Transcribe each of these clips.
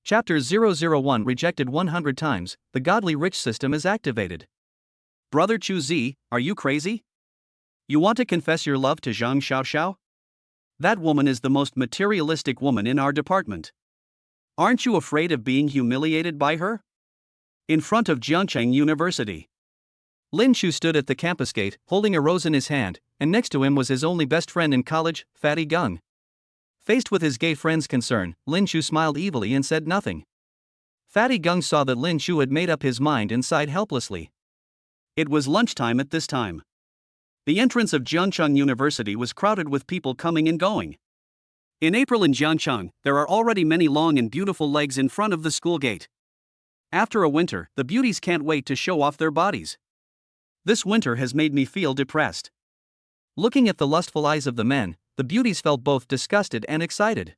Chapter 001 Rejected 100 times, the godly rich system is activated. Brother Chu Zi, are you crazy? You want to confess your love to Zhang Xiaoxiao? That woman is the most materialistic woman in our department. Aren't you afraid of being humiliated by her? In front of Jiangcheng University. Lin Chu stood at the campus gate, holding a rose in his hand, and next to him was his only best friend in college, Fatty Gung. Faced with his gay friend's concern, Lin Chu smiled evilly and said nothing. Fatty Gung saw that Lin Chu had made up his mind and sighed helplessly. It was lunchtime at this time. The entrance of Jiangcheng University was crowded with people coming and going. In April in Jiangcheng, there are already many long and beautiful legs in front of the school gate. After a winter, the beauties can't wait to show off their bodies. This winter has made me feel depressed. Looking at the lustful eyes of the men, the beauties felt both disgusted and excited.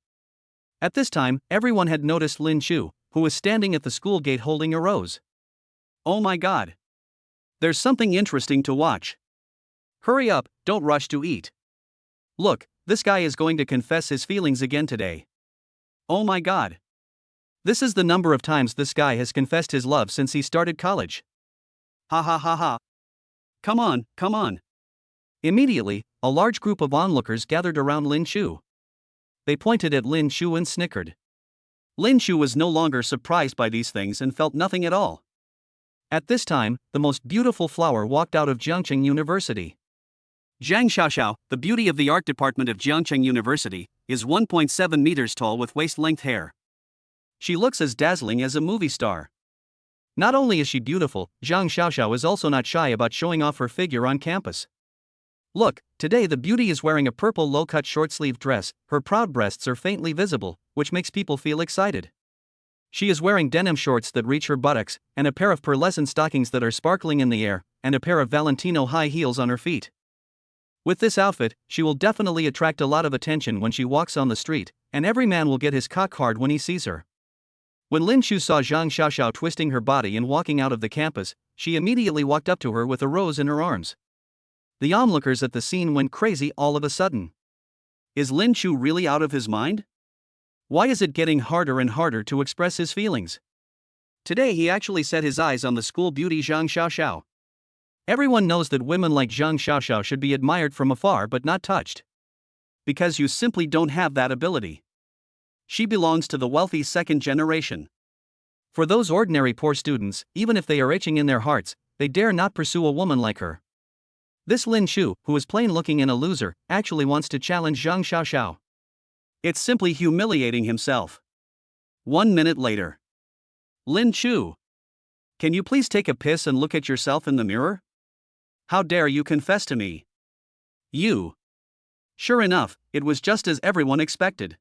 At this time, everyone had noticed Lin Chu, who was standing at the school gate holding a rose. Oh my god! There's something interesting to watch. Hurry up, don't rush to eat. Look, this guy is going to confess his feelings again today. Oh my god! This is the number of times this guy has confessed his love since he started college. Ha ha ha ha. Come on, come on. Immediately, a large group of onlookers gathered around Lin Chu. They pointed at Lin Chu and snickered. Lin Chu was no longer surprised by these things and felt nothing at all. At this time, the most beautiful flower walked out of Jiangcheng University. Zhang Xiaoxiao, the beauty of the art department of Jiangcheng University, is 1.7 meters tall with waist-length hair. She looks as dazzling as a movie star. Not only is she beautiful, Zhang Xiaoxiao is also not shy about showing off her figure on campus. Look, today the beauty is wearing a purple low-cut short-sleeved dress, her proud breasts are faintly visible, which makes people feel excited. She is wearing denim shorts that reach her buttocks, and a pair of pearlescent stockings that are sparkling in the air, and a pair of Valentino high heels on her feet. With this outfit, she will definitely attract a lot of attention when she walks on the street, and every man will get his cock hard when he sees her. When Lin Chu saw Zhang Xiaoxiao twisting her body and walking out of the campus, she immediately walked up to her with a rose in her arms. The onlookers at the scene went crazy all of a sudden. Is Lin Chu really out of his mind? Why is it getting harder and harder to express his feelings? Today he actually set his eyes on the school beauty Zhang Xiaoxiao. Everyone knows that women like Zhang Xiaoxiao should be admired from afar but not touched. Because you simply don't have that ability. She belongs to the wealthy second generation. For those ordinary poor students, even if they are itching in their hearts, they dare not pursue a woman like her. This Lin Chu, who is plain looking and a loser, actually wants to challenge Zhang Xiaoxiao. It's simply humiliating himself. 1 minute later. Lin Chu. Can you please take a piss and look at yourself in the mirror? How dare you confess to me? You. Sure enough, it was just as everyone expected.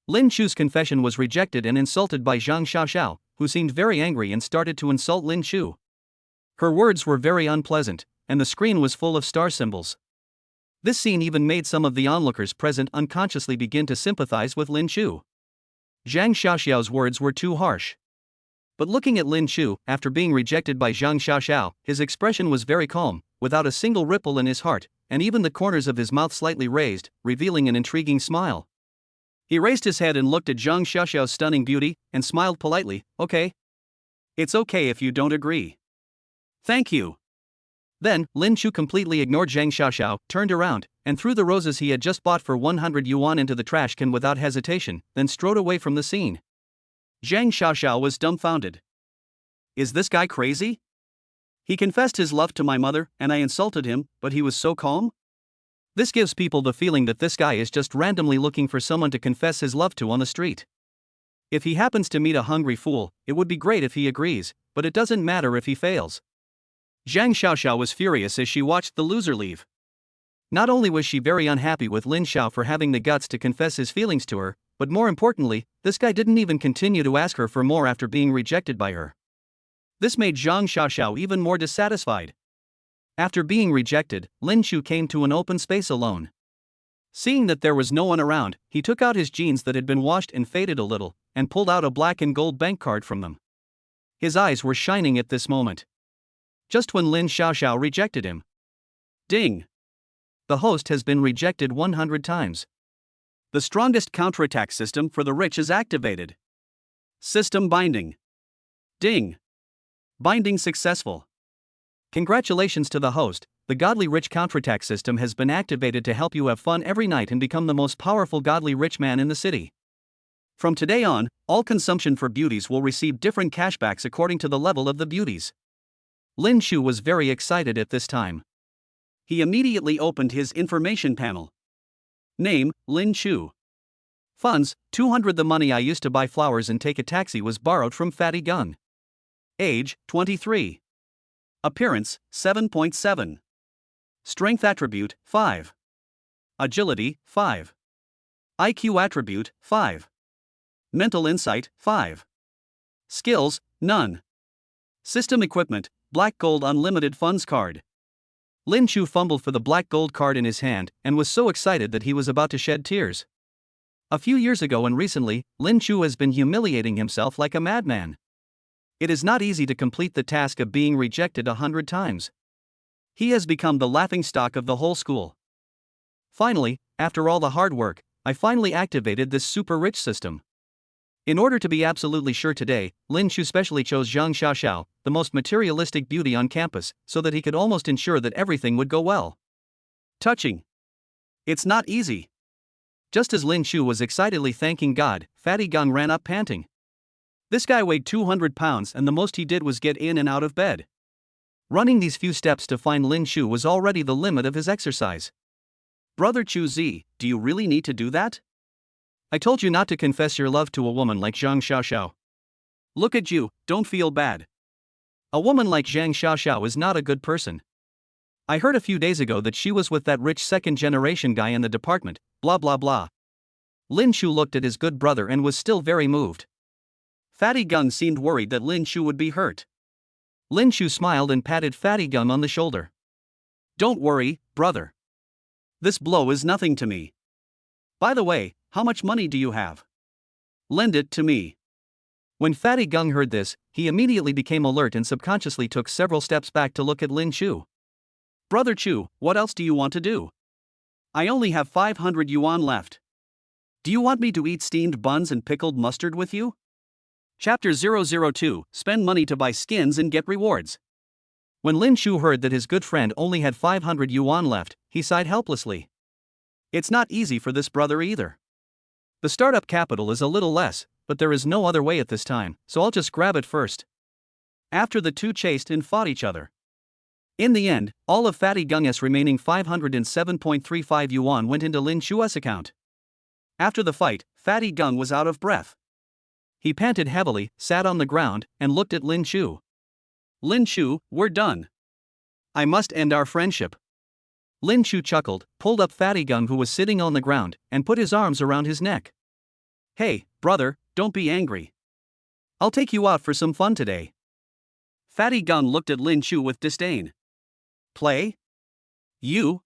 Lin Chu's confession was rejected and insulted by Zhang Xiaoxiao, who seemed very angry and started to insult Lin Chu. Her words were very unpleasant, and the screen was full of star symbols. This scene even made some of the onlookers present unconsciously begin to sympathize with Lin Chu. Zhang Xiaoxiao's words were too harsh. But looking at Lin Chu, after being rejected by Zhang Xiaoxiao, his expression was very calm, without a single ripple in his heart, and even the corners of his mouth slightly raised, revealing an intriguing smile. He raised his head and looked at Zhang Xiaoxiao's stunning beauty, and smiled politely, okay. It's okay if you don't agree. Thank you. Then, Lin Chu completely ignored Zhang Xiaoxiao, turned around, and threw the roses he had just bought for 100 yuan into the trash can without hesitation, then strode away from the scene. Zhang Xiaoxiao was dumbfounded. Is this guy crazy? He confessed his love to my mother, and I insulted him, but he was so calm? This gives people the feeling that this guy is just randomly looking for someone to confess his love to on the street. If he happens to meet a hungry fool, it would be great if he agrees, but it doesn't matter if he fails. Zhang Xiaoxiao was furious as she watched the loser leave. Not only was she very unhappy with Lin Xiao for having the guts to confess his feelings to her, but more importantly, this guy didn't even continue to ask her for more after being rejected by her. This made Zhang Xiaoxiao even more dissatisfied. After being rejected, Lin Chu came to an open space alone. Seeing that there was no one around, he took out his jeans that had been washed and faded a little, and pulled out a black and gold bank card from them. His eyes were shining at this moment. Just when Lin Xiaoxiao rejected him. Ding! The host has been rejected 100 times. The strongest counterattack system for the rich is activated. System binding. Ding. Binding successful. Congratulations to the host. The Godly Rich counterattack system has been activated to help you have fun every night and become the most powerful godly rich man in the city. From today on, all consumption for beauties will receive different cashbacks according to the level of the beauties. Lin Shu was very excited at this time. He immediately opened his information panel. Name, Lin Shu. Funds, 200. The money I used to buy flowers and take a taxi was borrowed from Fatty Gung. Age, 23. Appearance, 7.7. Strength attribute, 5. Agility, 5. IQ attribute, 5. Mental insight, 5. Skills, none. System equipment, Black Gold Unlimited Funds card. Lin Shu fumbled for the black gold card in his hand and was so excited that he was about to shed tears. A few years ago and recently, Lin Shu has been humiliating himself like a madman. It is not easy to complete the task of being rejected 100 times. He has become the laughingstock of the whole school. Finally, after all the hard work, I finally activated this super rich system. In order to be absolutely sure today, Lin Shu specially chose Zhang Xiaoxiao, the most materialistic beauty on campus, so that he could almost ensure that everything would go well. Touching. It's not easy. Just as Lin Shu was excitedly thanking God, Fatty Gung ran up panting. This guy weighed 200 pounds and the most he did was get in and out of bed. Running these few steps to find Lin Shu was already the limit of his exercise. Brother Chu Zi, do you really need to do that? I told you not to confess your love to a woman like Zhang Xiaoxiao. Look at you, don't feel bad. A woman like Zhang Xiaoxiao is not a good person. I heard a few days ago that she was with that rich second-generation guy in the department, blah blah blah. Lin Shu looked at his good brother and was still very moved. Fatty Gung seemed worried that Lin Shu would be hurt. Lin Shu smiled and patted Fatty Gung on the shoulder. Don't worry, brother. This blow is nothing to me. By the way, how much money do you have? Lend it to me. When Fatty Gung heard this, he immediately became alert and subconsciously took several steps back to look at Lin Shu. Brother Chu, what else do you want to do? I only have 500 yuan left. Do you want me to eat steamed buns and pickled mustard with you? Chapter 002, Spend money to buy skins and get rewards. When Lin Shu heard that his good friend only had 500 yuan left, he sighed helplessly. It's not easy for this brother either. The startup capital is a little less, but there is no other way at this time, so I'll just grab it first. After the two chased and fought each other. In the end, all of Fatty Gung's remaining 507.35 yuan went into Lin Shu's account. After the fight, Fatty Gung was out of breath. He panted heavily, sat on the ground, and looked at Lin Shu. Lin Shu, we're done. I must end our friendship. Lin Shu chuckled, pulled up Fatty Gung who was sitting on the ground, and put his arms around his neck. Hey, brother, don't be angry. I'll take you out for some fun today. Fatty Gung looked at Lin Shu with disdain. Play? You?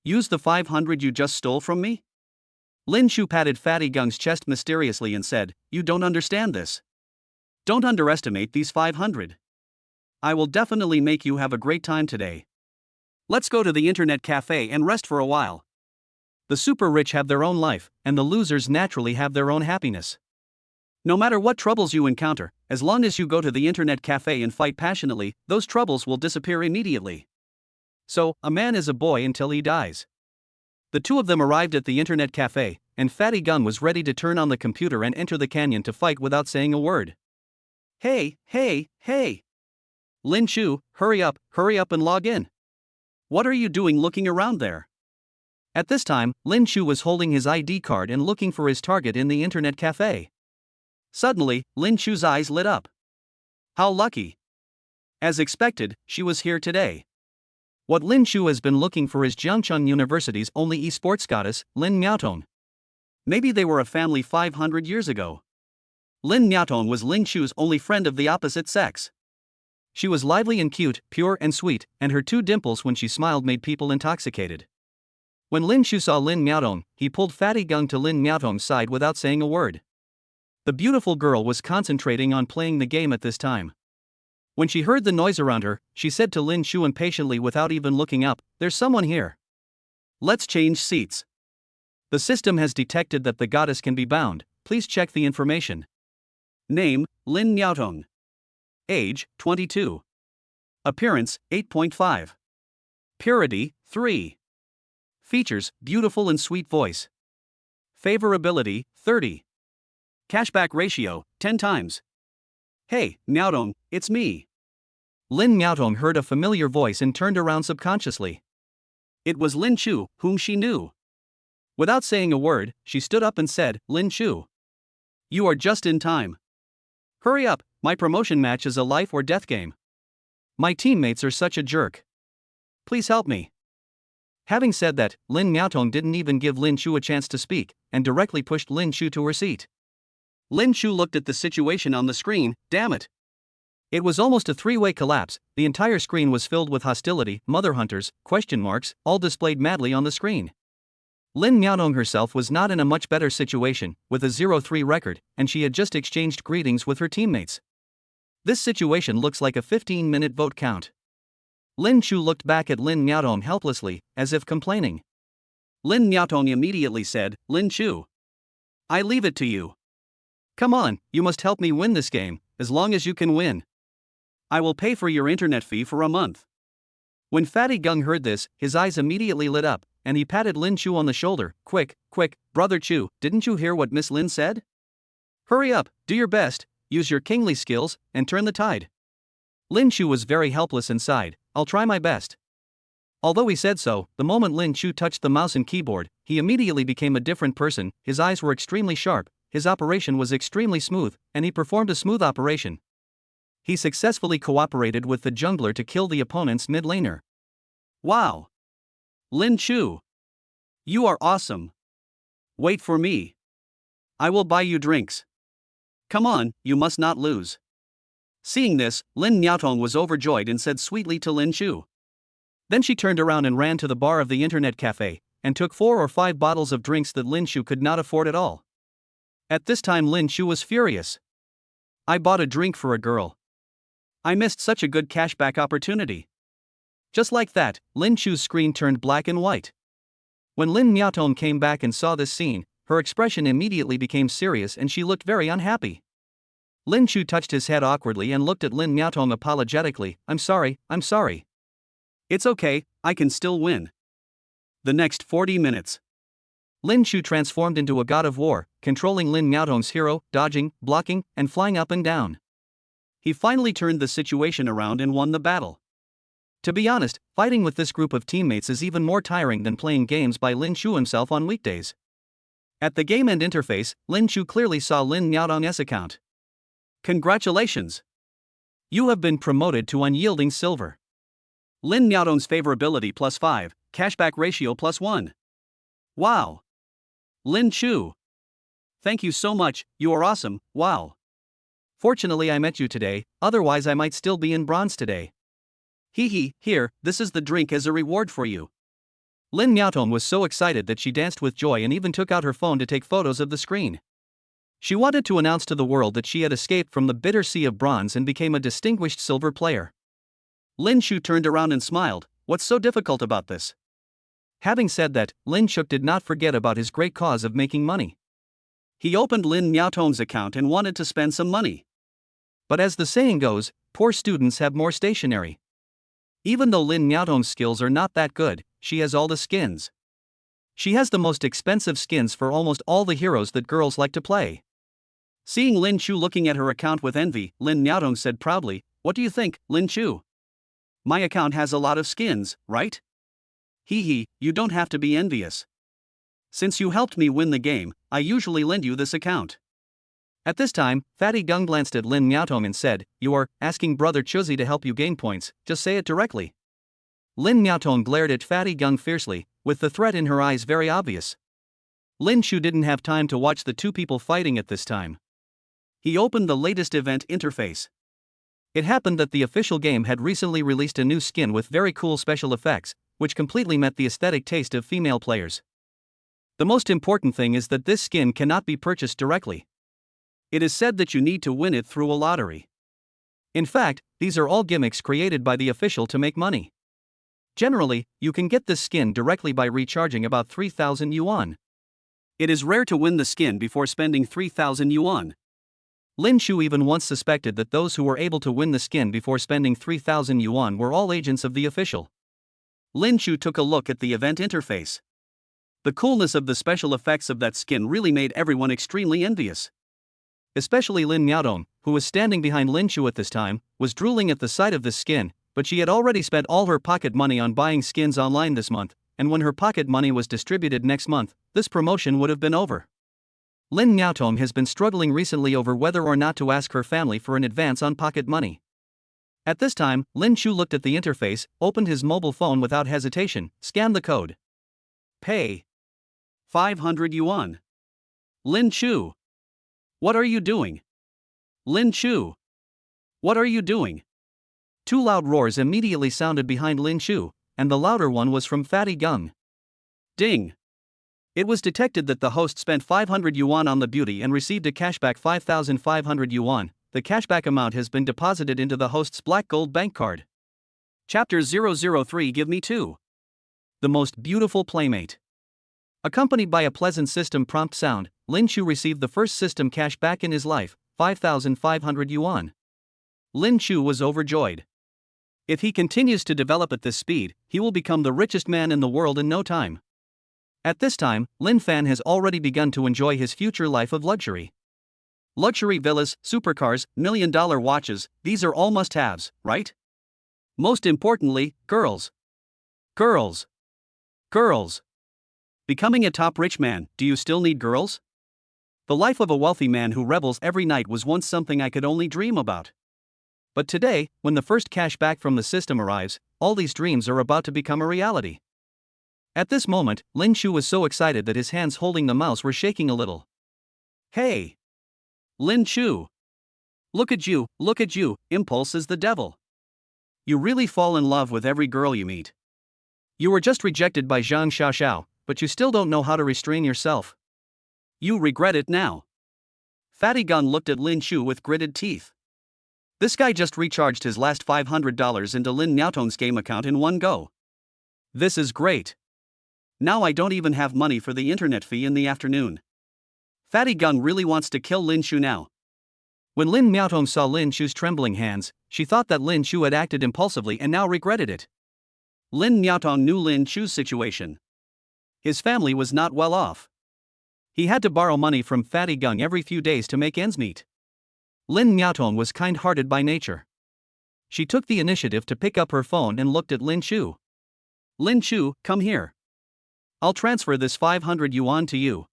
Use the 500 you just stole from me? Lin Shu patted Fatty Gung's chest mysteriously and said, You don't understand this. Don't underestimate these 500. I will definitely make you have a great time today. Let's go to the internet cafe and rest for a while. The super rich have their own life, and the losers naturally have their own happiness. No matter what troubles you encounter, as long as you go to the internet cafe and fight passionately, those troubles will disappear immediately. So, a man is a boy until he dies. The two of them arrived at the internet cafe, and Fatty Gung was ready to turn on the computer and enter the canyon to fight without saying a word. Hey, hey, hey! Lin Shu, hurry up and log in. What are you doing looking around there? At this time, Lin Shu was holding his ID card and looking for his target in the internet cafe. Suddenly, Lin Shu's eyes lit up. How lucky! As expected, she was here today. What Lin Shu has been looking for is Jiangcheng University's only esports goddess, Lin Miaotong. Maybe they were a family 500 years ago. Lin Miaotong was Lin Shu's only friend of the opposite sex. She was lively and cute, pure and sweet, and her two dimples when she smiled made people intoxicated. When Lin Shu saw Lin Miaotong, he pulled Fatty Gung to Lin Miaotong's side without saying a word. The beautiful girl was concentrating on playing the game at this time. When she heard the noise around her, she said to Lin Shu impatiently without even looking up, There's someone here. Let's change seats. The system has detected that the goddess can be bound, please check the information. Name, Lin Miaotong. Age, 22. Appearance, 8.5. Purity, 3. Features, beautiful and sweet voice. Favorability, 30. Cashback ratio, 10 times. Hey, Miaotong, it's me. Lin Miaotong heard a familiar voice and turned around subconsciously. It was Lin Chu, whom she knew. Without saying a word, she stood up and said, Lin Chu. You are just in time. Hurry up, my promotion match is a life or death game. My teammates are such a jerk. Please help me. Having said that, Lin Miaotong didn't even give Lin Chu a chance to speak, and directly pushed Lin Chu to her seat. Lin Chu looked at the situation on the screen, damn it. It was almost a three-way collapse. The entire screen was filled with hostility, mother hunters, question marks, all displayed madly on the screen. Lin Miaotong herself was not in a much better situation, with a 0-3 record, and she had just exchanged greetings with her teammates. This situation looks like a 15-minute vote count. Lin Chu looked back at Lin Miaotong helplessly, as if complaining. Lin Miaotong immediately said, Lin Chu. I leave it to you. Come on, you must help me win this game, as long as you can win. I will pay for your internet fee for a month. When Fatty Gung heard this, his eyes immediately lit up, and he patted Lin Chu on the shoulder. Quick, brother Chu, didn't you hear what Miss Lin said? Hurry up, do your best, use your kingly skills, and turn the tide. Lin Chu was very helpless and sighed, I'll try my best. Although he said so, the moment Lin Chu touched the mouse and keyboard, he immediately became a different person. His eyes were extremely sharp, his operation was extremely smooth, and he performed a smooth operation. He successfully cooperated with the jungler to kill the opponent's mid laner. Wow! Lin Chu! You are awesome! Wait for me. I will buy you drinks. Come on, you must not lose. Seeing this, Lin Miaotong was overjoyed and said sweetly to Lin Chu. Then she turned around and ran to the bar of the internet cafe, and took 4 or 5 bottles of drinks that Lin Chu could not afford at all. At this time Lin Chu was furious. I bought a drink for a girl. I missed such a good cashback opportunity. Just like that, Lin Chu's screen turned black and white. When Lin Miaotong came back and saw this scene, her expression immediately became serious and she looked very unhappy. Lin Chu touched his head awkwardly and looked at Lin Miaotong apologetically. I'm sorry. It's okay, I can still win. The next 40 minutes. Lin Chu transformed into a god of war, controlling Lin Miaotong's hero, dodging, blocking, and flying up and down. He finally turned the situation around and won the battle. To be honest, fighting with this group of teammates is even more tiring than playing games by Lin Chu himself on weekdays. At the game end interface, Lin Chu clearly saw Lin Miaotong's account. Congratulations! You have been promoted to unyielding silver. Lin Miaotong's favorability +5, cashback ratio +1. Wow! Lin Chu! Thank you so much, you are awesome, wow! Fortunately I met you today, otherwise I might still be in bronze today. Here, this is the drink as a reward for you. Lin Miaotong was so excited that she danced with joy and even took out her phone to take photos of the screen. She wanted to announce to the world that she had escaped from the bitter sea of bronze and became a distinguished silver player. Lin Chu turned around and smiled, what's so difficult about this? Having said that, Lin Chu did not forget about his great cause of making money. He opened Lin Miaotong's account and wanted to spend some money. But as the saying goes, poor students have more stationery. Even though Lin Miaotong's skills are not that good, she has all the skins. She has the most expensive skins for almost all the heroes that girls like to play. Seeing Lin Chu looking at her account with envy, Lin Miaotong said proudly, what do you think, Lin Chu? My account has a lot of skins, right? You don't have to be envious. Since you helped me win the game, I usually lend you this account. At this time, Fatty Gung glanced at Lin Miaotong and said, you are asking brother Chuzi to help you gain points, just say it directly. Lin Miaotong glared at Fatty Gung fiercely, with the threat in her eyes very obvious. Lin Chu didn't have time to watch the two people fighting at this time. He opened the latest event interface. It happened that the official game had recently released a new skin with very cool special effects, which completely met the aesthetic taste of female players. The most important thing is that this skin cannot be purchased directly. It is said that you need to win it through a lottery. In fact, these are all gimmicks created by the official to make money. Generally, you can get this skin directly by recharging about 3,000 yuan. It is rare to win the skin before spending 3,000 yuan. Lin Shu even once suspected that those who were able to win the skin before spending 3,000 yuan were all agents of the official. Lin Shu took a look at the event interface. The coolness of the special effects of that skin really made everyone extremely envious. Especially Lin Miaodong, who was standing behind Lin Shu at this time, was drooling at the sight of this skin, but she had already spent all her pocket money on buying skins online this month, and when her pocket money was distributed next month, this promotion would have been over. Lin Miaodong has been struggling recently over whether or not to ask her family for an advance on pocket money. At this time, Lin Shu looked at the interface, opened his mobile phone without hesitation, scanned the code. Pay 500 yuan. Lin Shu. What are you doing? Lin Shu. What are you doing? Two loud roars immediately sounded behind Lin Shu, and the louder one was from Fatty Gung. Ding! It was detected that the host spent 500 yuan on the beauty and received a cashback 5,500 yuan. The cashback amount has been deposited into the host's black gold bank card. Chapter 003 Give Me 2. The most beautiful playmate. Accompanied by a pleasant system prompt sound, Lin Shu received the first system cash back in his life, 5,500 yuan. Lin Shu was overjoyed. If he continues to develop at this speed, he will become the richest man in the world in no time. At this time, Lin Fan has already begun to enjoy his future life of luxury. Luxury villas, supercars, million-dollar watches, these are all must-haves, right? Most importantly, girls. Girls. Girls. Becoming a top rich man, do you still need girls? The life of a wealthy man who revels every night was once something I could only dream about. But today, when the first cash back from the system arrives, all these dreams are about to become a reality. At this moment, Lin Shu was so excited that his hands holding the mouse were shaking a little. Hey! Lin Shu! Look at you, impulse is the devil. You really fall in love with every girl you meet. You were just rejected by Zhang Xiaoxiao, but you still don't know how to restrain yourself. You regret it now. Fatty Gun looked at Lin Shu with gritted teeth. This guy just recharged his last $500 into Lin Miaotong's game account in one go. This is great. Now I don't even have money for the internet fee in the afternoon. Fatty Gung really wants to kill Lin Shu now. When Lin Miaotong saw Lin Shu's trembling hands, she thought that Lin Shu had acted impulsively and now regretted it. Lin Miaotong knew Lin Shu's situation. His family was not well off. He had to borrow money from Fatty Gung every few days to make ends meet. Lin Miaotong was kind-hearted by nature. She took the initiative to pick up her phone and looked at Lin Shu. Lin Shu, come here. I'll transfer this 500 yuan to you.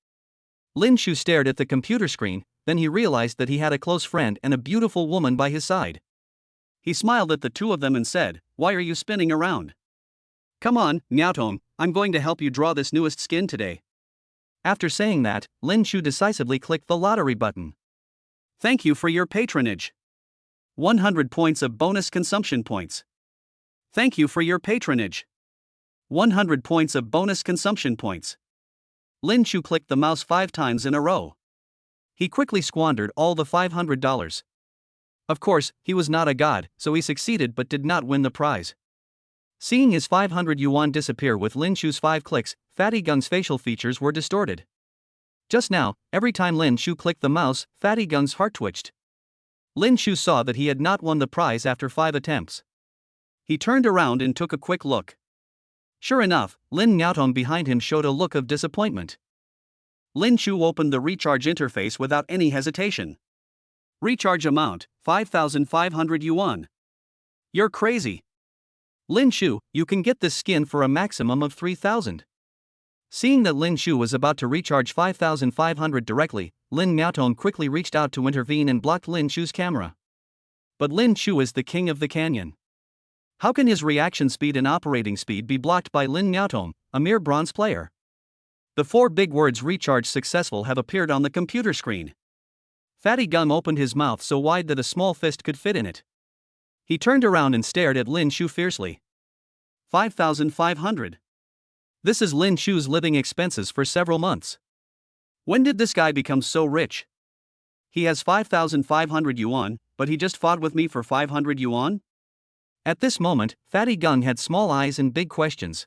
Lin Shu stared at the computer screen, then he realized that he had a close friend and a beautiful woman by his side. He smiled at the two of them and said, "Why are you spinning around? Come on, Miaotong, I'm going to help you draw this newest skin today." After saying that, Lin Shu decisively clicked the lottery button. Thank you for your patronage. 100 points of bonus consumption points. Thank you for your patronage. 100 points of bonus consumption points. Lin Shu clicked the mouse 5 times in a row. He quickly squandered all the $500. Of course, he was not a god, so he succeeded but did not win the prize. Seeing his 500 yuan disappear with Lin Shu's 5 clicks, Fatty Gung's facial features were distorted. Just now, every time Lin Shu clicked the mouse, Fatty Gung's heart twitched. Lin Shu saw that he had not won the prize after 5 attempts. He turned around and took a quick look. Sure enough, Lin Miaotong behind him showed a look of disappointment. Lin Shu opened the recharge interface without any hesitation. Recharge amount, 5,500 yuan. You're crazy. Lin Shu, you can get this skin for a maximum of 3,000. Seeing that Lin Shu was about to recharge 5,500 directly, Lin Miaotong quickly reached out to intervene and blocked Lin Shu's camera. But Lin Shu is the king of the canyon. How can his reaction speed and operating speed be blocked by Lin Miaotong, a mere bronze player? The 4 big words "recharge successful" have appeared on the computer screen. Fatty Gung opened his mouth so wide that a small fist could fit in it. He turned around and stared at Lin Shu fiercely. 5,500. This is Lin Shu's living expenses for several months. When did this guy become so rich? He has 5,500 yuan, but he just fought with me for 500 yuan? At this moment, Fatty Gung had small eyes and big questions.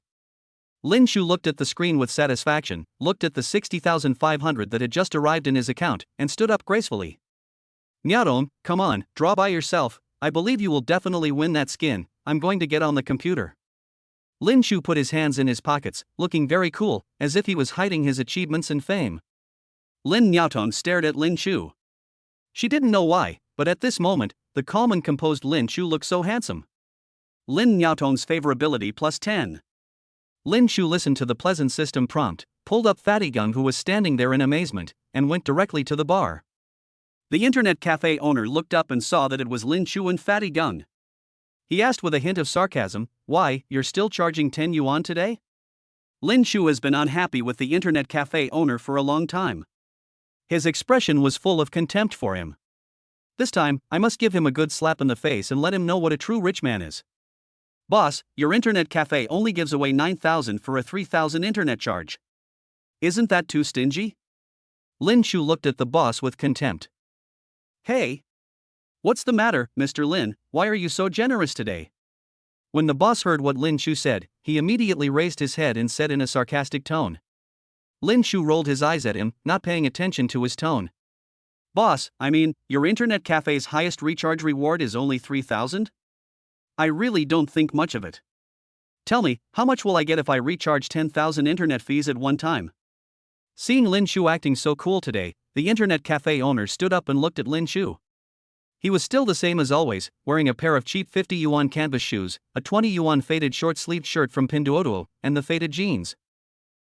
Lin Shu looked at the screen with satisfaction, looked at the 60,500 that had just arrived in his account, and stood up gracefully. Nyadong, come on, draw by yourself, I believe you will definitely win that skin, I'm going to get on the computer. Lin Shu put his hands in his pockets, looking very cool, as if he was hiding his achievements and fame. Lin Nyadong stared at Lin Shu. She didn't know why, but at this moment, the calm and composed Lin Shu looked so handsome. Lin Nyadong's favorability plus 10. Lin Shu listened to the pleasant system prompt, pulled up Fatty Gung who was standing there in amazement, and went directly to the bar. The internet cafe owner looked up and saw that it was Lin Shu and Fatty Gung. He asked with a hint of sarcasm, "Why, you're still charging 10 yuan today?" Lin Shu has been unhappy with the internet cafe owner for a long time. His expression was full of contempt for him. This time, I must give him a good slap in the face and let him know what a true rich man is. Boss, your internet cafe only gives away 9,000 for a 3,000 internet charge. Isn't that too stingy? Lin Shu looked at the boss with contempt. Hey! What's the matter, Mr. Lin, why are you so generous today? When the boss heard what Lin Shu said, he immediately raised his head and said in a sarcastic tone. Lin Shu rolled his eyes at him, not paying attention to his tone. Boss, I mean, your internet cafe's highest recharge reward is only 3,000? I really don't think much of it. Tell me, how much will I get if I recharge 10,000 internet fees at one time? Seeing Lin Shu acting so cool today, the internet cafe owner stood up and looked at Lin Shu. He was still the same as always, wearing a pair of cheap 50 yuan canvas shoes, a 20 yuan faded short-sleeved shirt from Pinduoduo, and the faded jeans.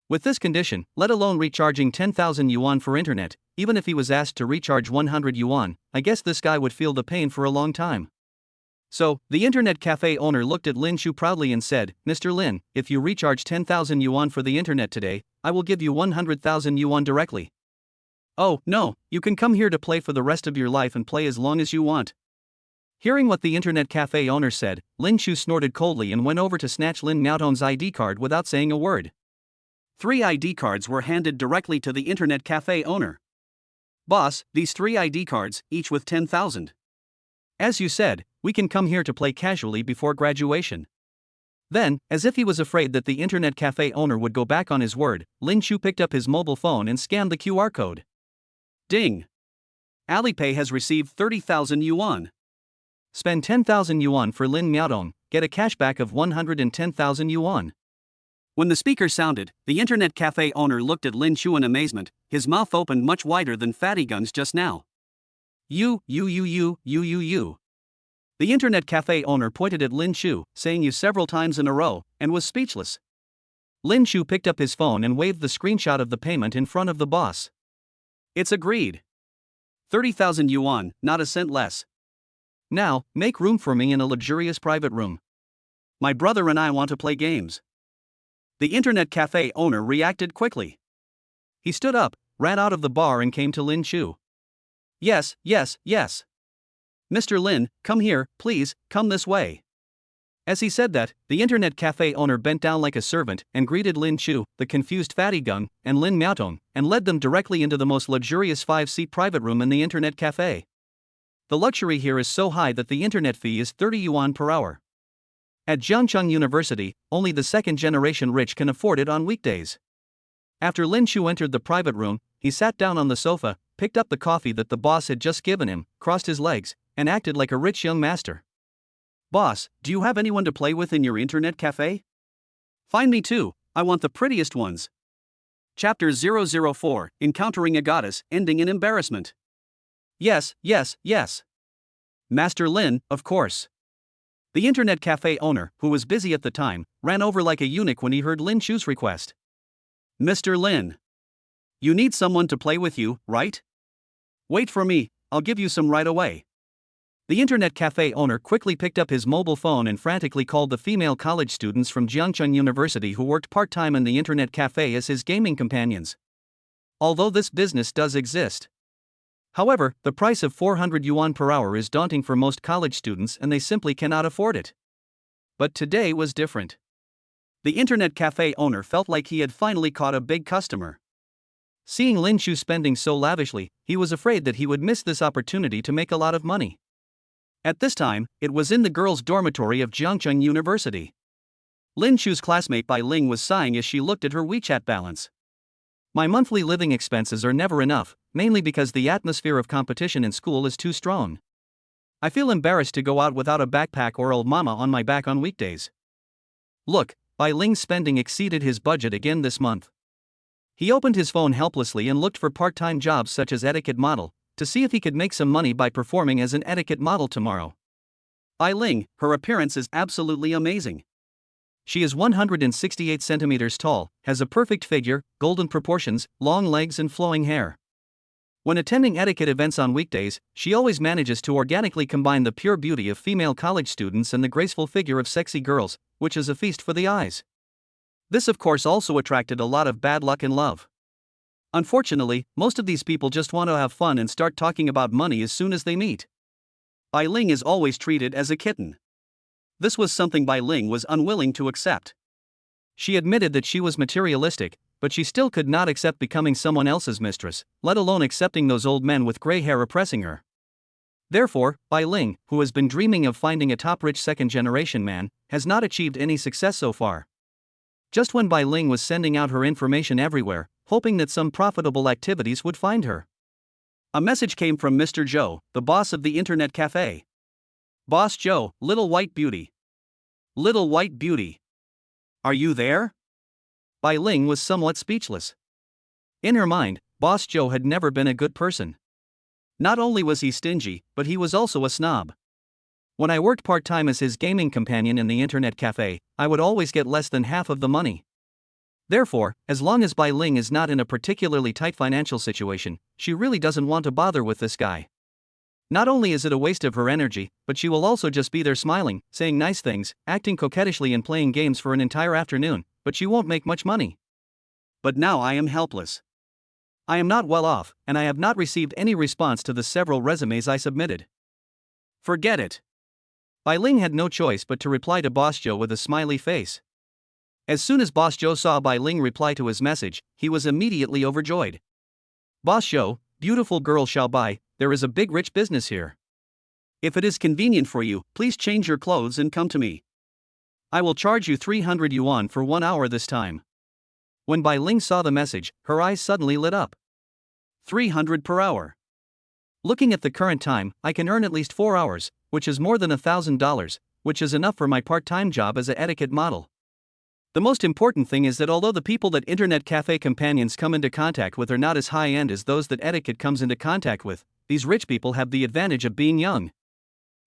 With this condition, let alone recharging 10,000 yuan for internet, even if he was asked to recharge 100 yuan, I guess this guy would feel the pain for a long time. So, the internet cafe owner looked at Lin Shu proudly and said, Mr. Lin, if you recharge 10,000 yuan for the internet today, I will give you 100,000 yuan directly. Oh, no, you can come here to play for the rest of your life and play as long as you want. Hearing what the internet cafe owner said, Lin Shu snorted coldly and went over to snatch Lin Miaotong's ID card without saying a word. 3 ID cards were handed directly to the internet cafe owner. Boss, these 3 ID cards, each with 10,000. As you said, we can come here to play casually before graduation. Then, as if he was afraid that the internet cafe owner would go back on his word, Lin Shu picked up his mobile phone and scanned the QR code. Ding! Alipay has received 30,000 yuan. Spend 10,000 yuan for Lin Miaotong, get a cashback of 110,000 yuan. When the speaker sounded, the internet cafe owner looked at Lin Shu in amazement, his mouth opened much wider than Fatty Gun's just now. You. The internet cafe owner pointed at Lin Shu, saying you several times in a row, and was speechless. Lin Shu picked up his phone and waved the screenshot of the payment in front of the boss. It's agreed. 30,000 yuan, not a cent less. Now, make room for me in a luxurious private room. My brother and I want to play games. The internet cafe owner reacted quickly. He stood up, ran out of the bar and came to Lin Shu. Yes. Mr. Lin, come here, please, come this way. As he said that, the internet cafe owner bent down like a servant and greeted Lin Shu, the confused Fatty Gung, and Lin Miaotong, and led them directly into the most luxurious 5-seat private room in the internet cafe. The luxury here is so high that the internet fee is 30 yuan per hour. At Jiangcheng University, only the second-generation rich can afford it on weekdays. After Lin Shu entered the private room, he sat down on the sofa, picked up the coffee that the boss had just given him, crossed his legs, and acted like a rich young master. Boss, do you have anyone to play with in your internet cafe? Find me too, I want the prettiest ones. Chapter 004, Encountering a Goddess, Ending in Embarrassment. Yes. Master Lin, of course. The internet cafe owner, who was busy at the time, ran over like a eunuch when he heard Lin Shu's request. Mr. Lin. You need someone to play with you, right? Wait for me, I'll give you some right away. The internet cafe owner quickly picked up his mobile phone and frantically called the female college students from Jiangcheng University who worked part-time in the internet cafe as his gaming companions. Although this business does exist. However, the price of 400 yuan per hour is daunting for most college students and they simply cannot afford it. But today was different. The internet cafe owner felt like he had finally caught a big customer. Seeing Lin Shu spending so lavishly, he was afraid that he would miss this opportunity to make a lot of money. At this time, it was in the girls' dormitory of Jiangcheng University. Lin Shu's classmate Bai Ling was sighing as she looked at her WeChat balance. My monthly living expenses are never enough, mainly because the atmosphere of competition in school is too strong. I feel embarrassed to go out without a backpack or old mama on my back on weekdays. Look, Bai Ling's spending exceeded his budget again this month. He opened his phone helplessly and looked for part-time jobs such as etiquette model, to see if he could make some money by performing as an etiquette model tomorrow. Bai Ling, her appearance is absolutely amazing. She is 168 centimeters tall, has a perfect figure, golden proportions, long legs and flowing hair. When attending etiquette events on weekdays, she always manages to organically combine the pure beauty of female college students and the graceful figure of sexy girls, which is a feast for the eyes. This of course also attracted a lot of bad luck in love. Unfortunately, most of these people just want to have fun and start talking about money as soon as they meet. Bai Ling is always treated as a kitten. This was something Bai Ling was unwilling to accept. She admitted that she was materialistic, but she still could not accept becoming someone else's mistress, let alone accepting those old men with gray hair oppressing her. Therefore, Bai Ling, who has been dreaming of finding a top-rich second-generation man, has not achieved any success so far. Just when Bai Ling was sending out her information everywhere, hoping that some profitable activities would find her, a message came from Mr. Zhou, the boss of the internet cafe. Boss Zhou, little white beauty. Little white beauty. Are you there? Bai Ling was somewhat speechless. In her mind, Boss Zhou had never been a good person. Not only was he stingy, but he was also a snob. When I worked part-time as his gaming companion in the internet cafe, I would always get less than half of the money. Therefore, as long as Bai Ling is not in a particularly tight financial situation, she really doesn't want to bother with this guy. Not only is it a waste of her energy, but she will also just be there smiling, saying nice things, acting coquettishly and playing games for an entire afternoon, but she won't make much money. But now I am helpless. I am not well off, and I have not received any response to the several resumes I submitted. Forget it. Bai Ling had no choice but to reply to Boss Zhou with a smiley face. As soon as Boss Zhou saw Bai Ling reply to his message, he was immediately overjoyed. Boss Zhou, beautiful girl Xiao Bai, there is a big rich business here. If it is convenient for you, please change your clothes and come to me. I will charge you 300 yuan for 1 hour this time. When Bai Ling saw the message, her eyes suddenly lit up. 300 per hour. Looking at the current time, I can earn at least 4 hours, which is more than $1,000, which is enough for my part-time job as an etiquette model. The most important thing is that although the people that internet cafe companions come into contact with are not as high-end as those that etiquette comes into contact with, these rich people have the advantage of being young.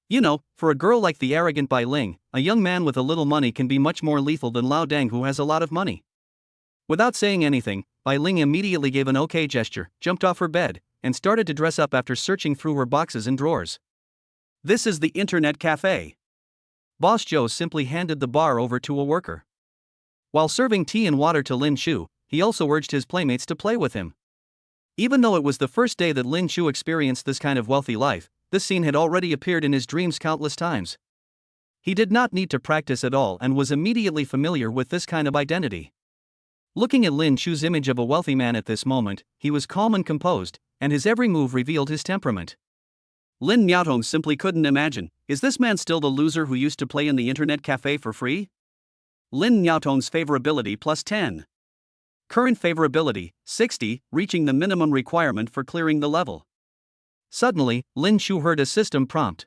You know, for a girl like the arrogant Bai Ling, a young man with a little money can be much more lethal than Lao Deng who has a lot of money. Without saying anything, Bai Ling immediately gave an okay gesture, jumped off her bed, and started to dress up after searching through her boxes and drawers. This is the internet cafe. Boss Zhou simply handed the bar over to a worker. While serving tea and water to Lin Shu, he also urged his playmates to play with him. Even though it was the first day that Lin Shu experienced this kind of wealthy life, this scene had already appeared in his dreams countless times. He did not need to practice at all and was immediately familiar with this kind of identity. Looking at Lin Shu's image of a wealthy man at this moment, he was calm and composed, and his every move revealed his temperament. Lin Miaotong simply couldn't imagine, is this man still the loser who used to play in the internet cafe for free? Lin Miaotong's favorability plus 10. Current favorability, 60, reaching the minimum requirement for clearing the level. Suddenly, Lin Shu heard a system prompt.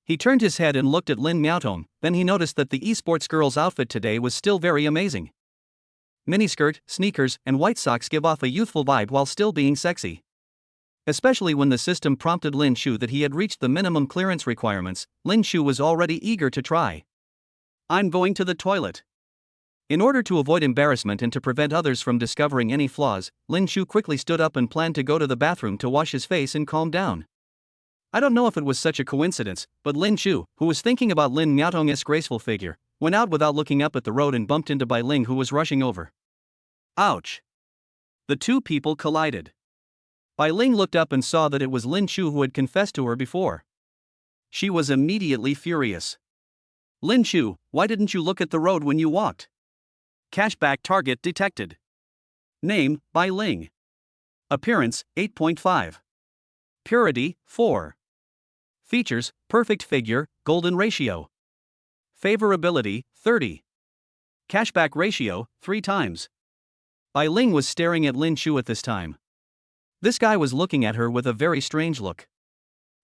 He turned his head and looked at Lin Miaotong, then he noticed that the esports girl's outfit today was still very amazing. Miniskirt, sneakers, and white socks give off a youthful vibe while still being sexy. Especially when the system prompted Lin Shu that he had reached the minimum clearance requirements, Lin Shu was already eager to try. I'm going to the toilet. In order to avoid embarrassment and to prevent others from discovering any flaws, Lin Shu quickly stood up and planned to go to the bathroom to wash his face and calm down. I don't know if it was such a coincidence, but Lin Shu, who was thinking about Lin Miaotong's graceful figure, went out without looking up at the road and bumped into Bai Ling who was rushing over. Ouch! The two people collided. Bai Ling looked up and saw that it was Lin Shu who had confessed to her before. She was immediately furious. Lin Shu, why didn't you look at the road when you walked? Cashback target detected. Name, Bai Ling. Appearance, 8.5. Purity, 4. Features, perfect figure, golden ratio. Favorability, 30. Cashback ratio, 3 times. Bai Ling was staring at Lin Shu at this time. This guy was looking at her with a very strange look.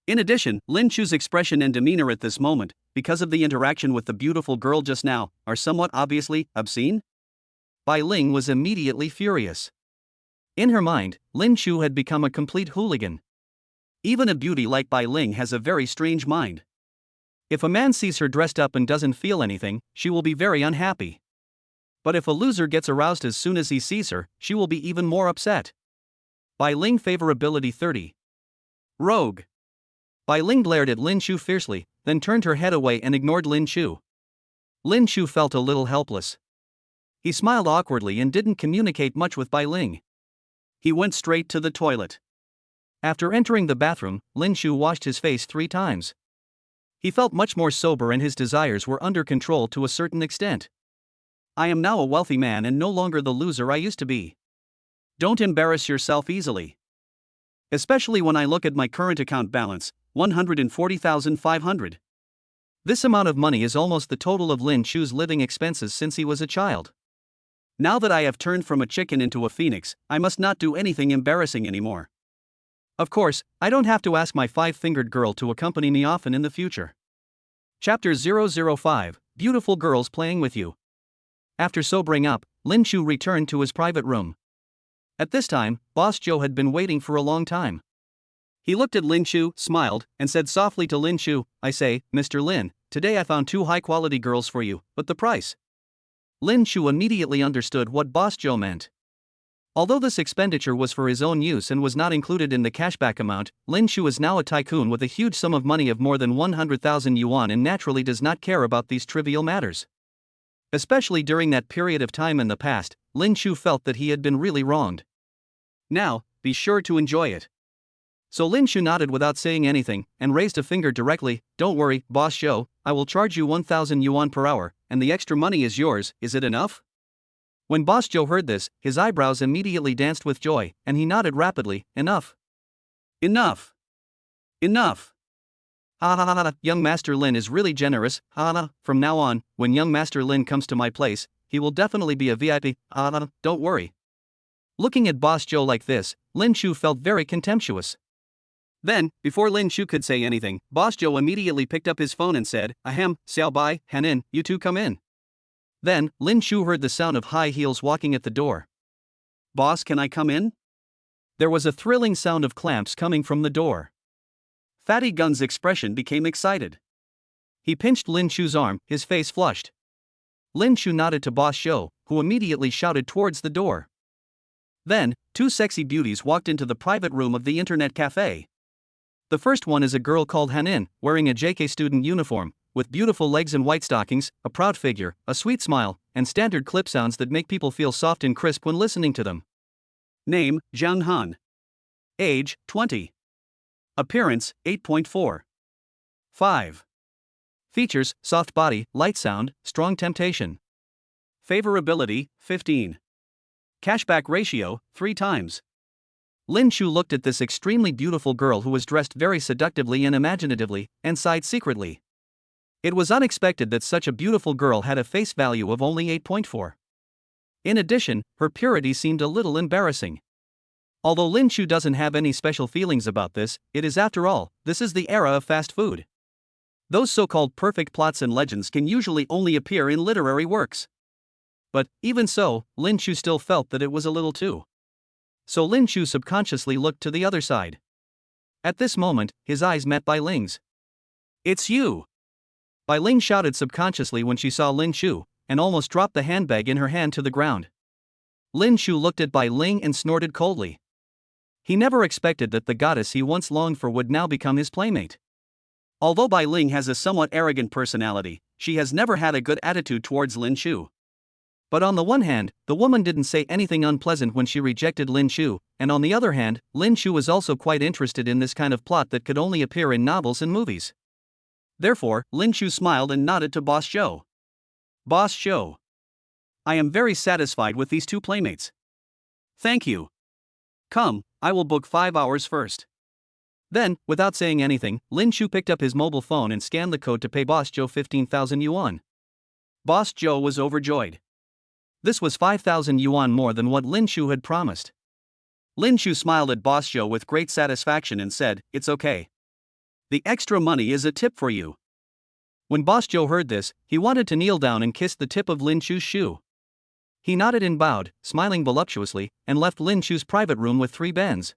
In addition, Lin Chu's expression and demeanor at this moment, because of the interaction with the beautiful girl just now, are somewhat obviously obscene. Bai Ling was immediately furious. In her mind, Lin Chu had become a complete hooligan. Even a beauty like Bai Ling has a very strange mind. If a man sees her dressed up and doesn't feel anything, she will be very unhappy. But if a loser gets aroused as soon as he sees her, she will be even more upset. Bai Ling favorability 30. Rogue. Bai Ling glared at Lin Chu fiercely, then turned her head away and ignored Lin Chu. Lin Chu felt a little helpless. He smiled awkwardly and didn't communicate much with Bai Ling. He went straight to the toilet. After entering the bathroom, Lin Chu washed his face 3 times. He felt much more sober and his desires were under control to a certain extent. I am now a wealthy man and no longer the loser I used to be. Don't embarrass yourself easily. Especially when I look at my current account balance, 140,500. This amount of money is almost the total of Lin Chu's living expenses since he was a child. Now that I have turned from a chicken into a phoenix, I must not do anything embarrassing anymore. Of course, I don't have to ask my 5-fingered girl to accompany me often in the future. Chapter 005, Beautiful Girls Playing With You. After sobering up, Lin Chu returned to his private room. At this time, Boss Joe had been waiting for a long time. He looked at Lin Chu, smiled, and said softly to Lin Chu, I say, Mr. Lin, today I found 2 high-quality girls for you, but the price? Lin Chu immediately understood what Boss Joe meant. Although this expenditure was for his own use and was not included in the cashback amount, Lin Chu is now a tycoon with a huge sum of money of more than 100,000 yuan and naturally does not care about these trivial matters. Especially during that period of time in the past, Lin Chu felt that he had been really wronged. Now, be sure to enjoy it. So Lin Chu nodded without saying anything, and raised a finger directly, Don't worry, Boss Joe, I will charge you 1,000 yuan per hour, and the extra money is yours, is it enough? When Boss Joe heard this, his eyebrows immediately danced with joy, and he nodded rapidly, Enough. Enough. Enough. Ha ha ha ha, young Master Lin is really generous, ha ha, from now on, when young Master Lin comes to my place, he will definitely be a VIP, ha ha, don't worry. Looking at Boss Joe like this, Lin Chu felt very contemptuous. Then, before Lin Chu could say anything, Boss Joe immediately picked up his phone and said, Ahem, Xiao Bai, Hanin, you two come in. Then, Lin Chu heard the sound of high heels walking at the door. Boss, can I come in? There was a thrilling sound of clamps coming from the door. Fatty Gun's expression became excited. He pinched Lin Chu's arm, his face flushed. Lin Chu nodded to Boss Joe, who immediately shouted towards the door. Then, 2 sexy beauties walked into the private room of the internet cafe. The first one is a girl called Hanin, wearing a JK student uniform, with beautiful legs and white stockings, a proud figure, a sweet smile, and standard clip sounds that make people feel soft and crisp when listening to them. Name, Zhang Han. Age, 20. Appearance, 8.4. 5. Features, soft body, light sound, strong temptation. Favorability, 15. Cashback ratio, 3 times. Lin Chu looked at this extremely beautiful girl who was dressed very seductively and imaginatively, and sighed secretly. It was unexpected that such a beautiful girl had a face value of only 8.4. In addition, her purity seemed a little embarrassing. Although Lin Chu doesn't have any special feelings about this, it is after all, this is the era of fast food. Those so-called perfect plots and legends can usually only appear in literary works. But, even so, Lin Chu still felt that it was a little too. So Lin Chu subconsciously looked to the other side. At this moment, his eyes met Bai Ling's. It's you! Bai Ling shouted subconsciously when she saw Lin Chu, and almost dropped the handbag in her hand to the ground. Lin Chu looked at Bai Ling and snorted coldly. He never expected that the goddess he once longed for would now become his playmate. Although Bai Ling has a somewhat arrogant personality, she has never had a good attitude towards Lin Chu. But on the one hand, the woman didn't say anything unpleasant when she rejected Lin Chu, and on the other hand, Lin Chu was also quite interested in this kind of plot that could only appear in novels and movies. Therefore, Lin Chu smiled and nodded to Boss Joe. Boss Joe. I am very satisfied with these 2 playmates. Thank you. Come, I will book 5 hours first. Then, without saying anything, Lin Chu picked up his mobile phone and scanned the code to pay Boss Joe 15,000 yuan. Boss Joe was overjoyed. This was 5,000 yuan more than what Lin Chu had promised. Lin Chu smiled at Boss Joe with great satisfaction and said, "It's okay. The extra money is a tip for you." When Boss Joe heard this, he wanted to kneel down and kiss the tip of Lin Chu's shoe. He nodded and bowed, smiling voluptuously, and left Lin Chu's private room with 3 bens.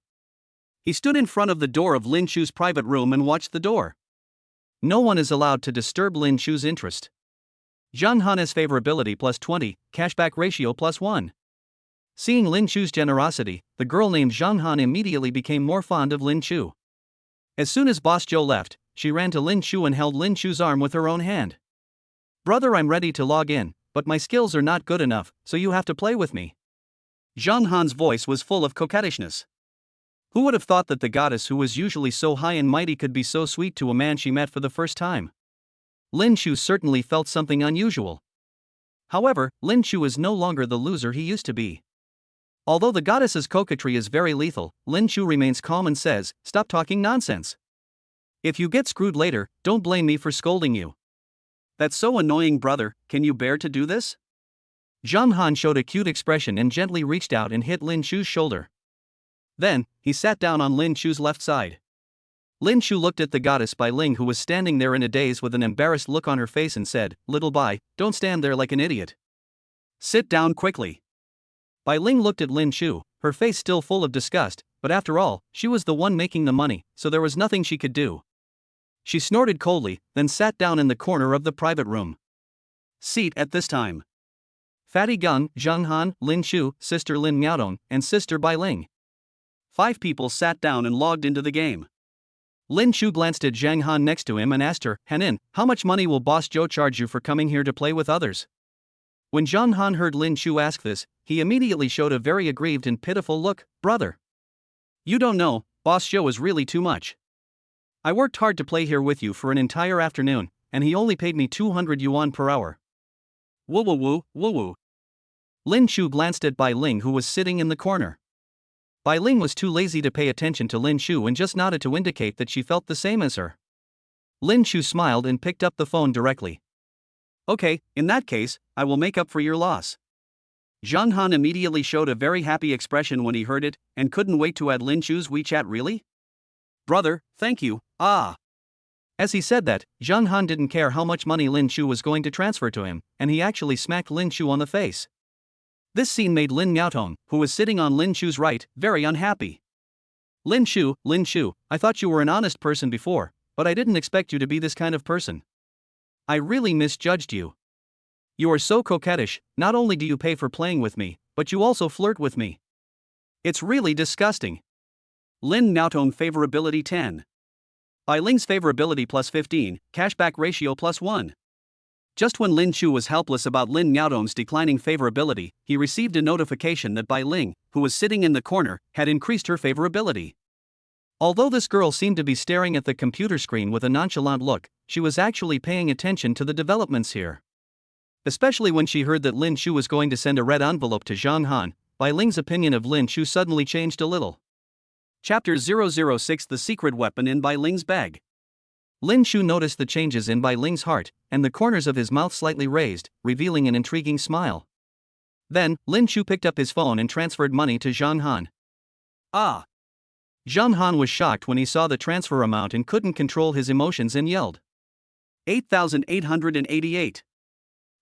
He stood in front of the door of Lin Chu's private room and watched the door. No one is allowed to disturb Lin Chu's interest. Zhang Han's favorability +20, cashback ratio +1. Seeing Lin Chu's generosity, the girl named Zhang Han immediately became more fond of Lin Chu. As soon as Boss Joe left, she ran to Lin Chu and held Lin Chu's arm with her own hand. "Brother, I'm ready to log in, but my skills are not good enough, so you have to play with me." Zhang Han's voice was full of coquettishness. Who would have thought that the goddess who was usually so high and mighty could be so sweet to a man she met for the first time? Lin Chu certainly felt something unusual. However, Lin Chu is no longer the loser he used to be. Although the goddess's coquetry is very lethal, Lin Chu remains calm and says, "Stop talking nonsense. If you get screwed later, don't blame me for scolding you." "That's so annoying, brother, can you bear to do this?" Zhang Han showed a cute expression and gently reached out and hit Lin Chu's shoulder. Then, he sat down on Lin Chu's left side. Lin Chu looked at the goddess Bai Ling, who was standing there in a daze with an embarrassed look on her face, and said, "Little Bai, don't stand there like an idiot. Sit down quickly." Bai Ling looked at Lin Chu, her face still full of disgust, but after all, she was the one making the money, so there was nothing she could do. She snorted coldly, then sat down in the corner of the private room. Seat at this time. Fatty Gung, Zhang Han, Lin Chu, sister Lin Miaodong, and sister Bai Ling. 5 people sat down and logged into the game. Lin Chu glanced at Zhang Han next to him and asked her, "Hanin, how much money will Boss Joe charge you for coming here to play with others?" When Zhang Han heard Lin Chu ask this, he immediately showed a very aggrieved and pitiful look. "Brother, you don't know, Boss Joe is really too much. I worked hard to play here with you for an entire afternoon, and he only paid me 200 yuan per hour. Woo woo woo, woo woo." Lin Chu glanced at Bai Ling, who was sitting in the corner. Bai Ling was too lazy to pay attention to Lin Chu and just nodded to indicate that she felt the same as her. Lin Chu smiled and picked up the phone directly. "Okay, in that case, I will make up for your loss." Zhang Han immediately showed a very happy expression when he heard it, and couldn't wait to add Lin Chu's WeChat. "Really? Brother, thank you, ah." As he said that, Zhang Han didn't care how much money Lin Chu was going to transfer to him, and he actually smacked Lin Chu on the face. This scene made Lin Miaotong, who was sitting on Lin Chu's right, very unhappy. Lin Chu, I thought you were an honest person before, but I didn't expect you to be this kind of person. I really misjudged you. You are so coquettish, not only do you pay for playing with me, but you also flirt with me. It's really disgusting." Lin Miaotong favorability 10. Bai Ling's favorability +15, cashback ratio +1. Just when Lin Chu was helpless about Lin Miaodong's declining favorability, he received a notification that Bai Ling, who was sitting in the corner, had increased her favorability. Although this girl seemed to be staring at the computer screen with a nonchalant look, she was actually paying attention to the developments here. Especially when she heard that Lin Chu was going to send a red envelope to Zhang Han, Bai Ling's opinion of Lin Chu suddenly changed a little. Chapter 006: The Secret Weapon in Bai Ling's Bag. Lin Chu noticed the changes in Bai Ling's heart, and the corners of his mouth slightly raised, revealing an intriguing smile. Then, Lin Chu picked up his phone and transferred money to Zhang Han. "Ah!" Zhang Han was shocked when he saw the transfer amount and couldn't control his emotions and yelled, 8,888.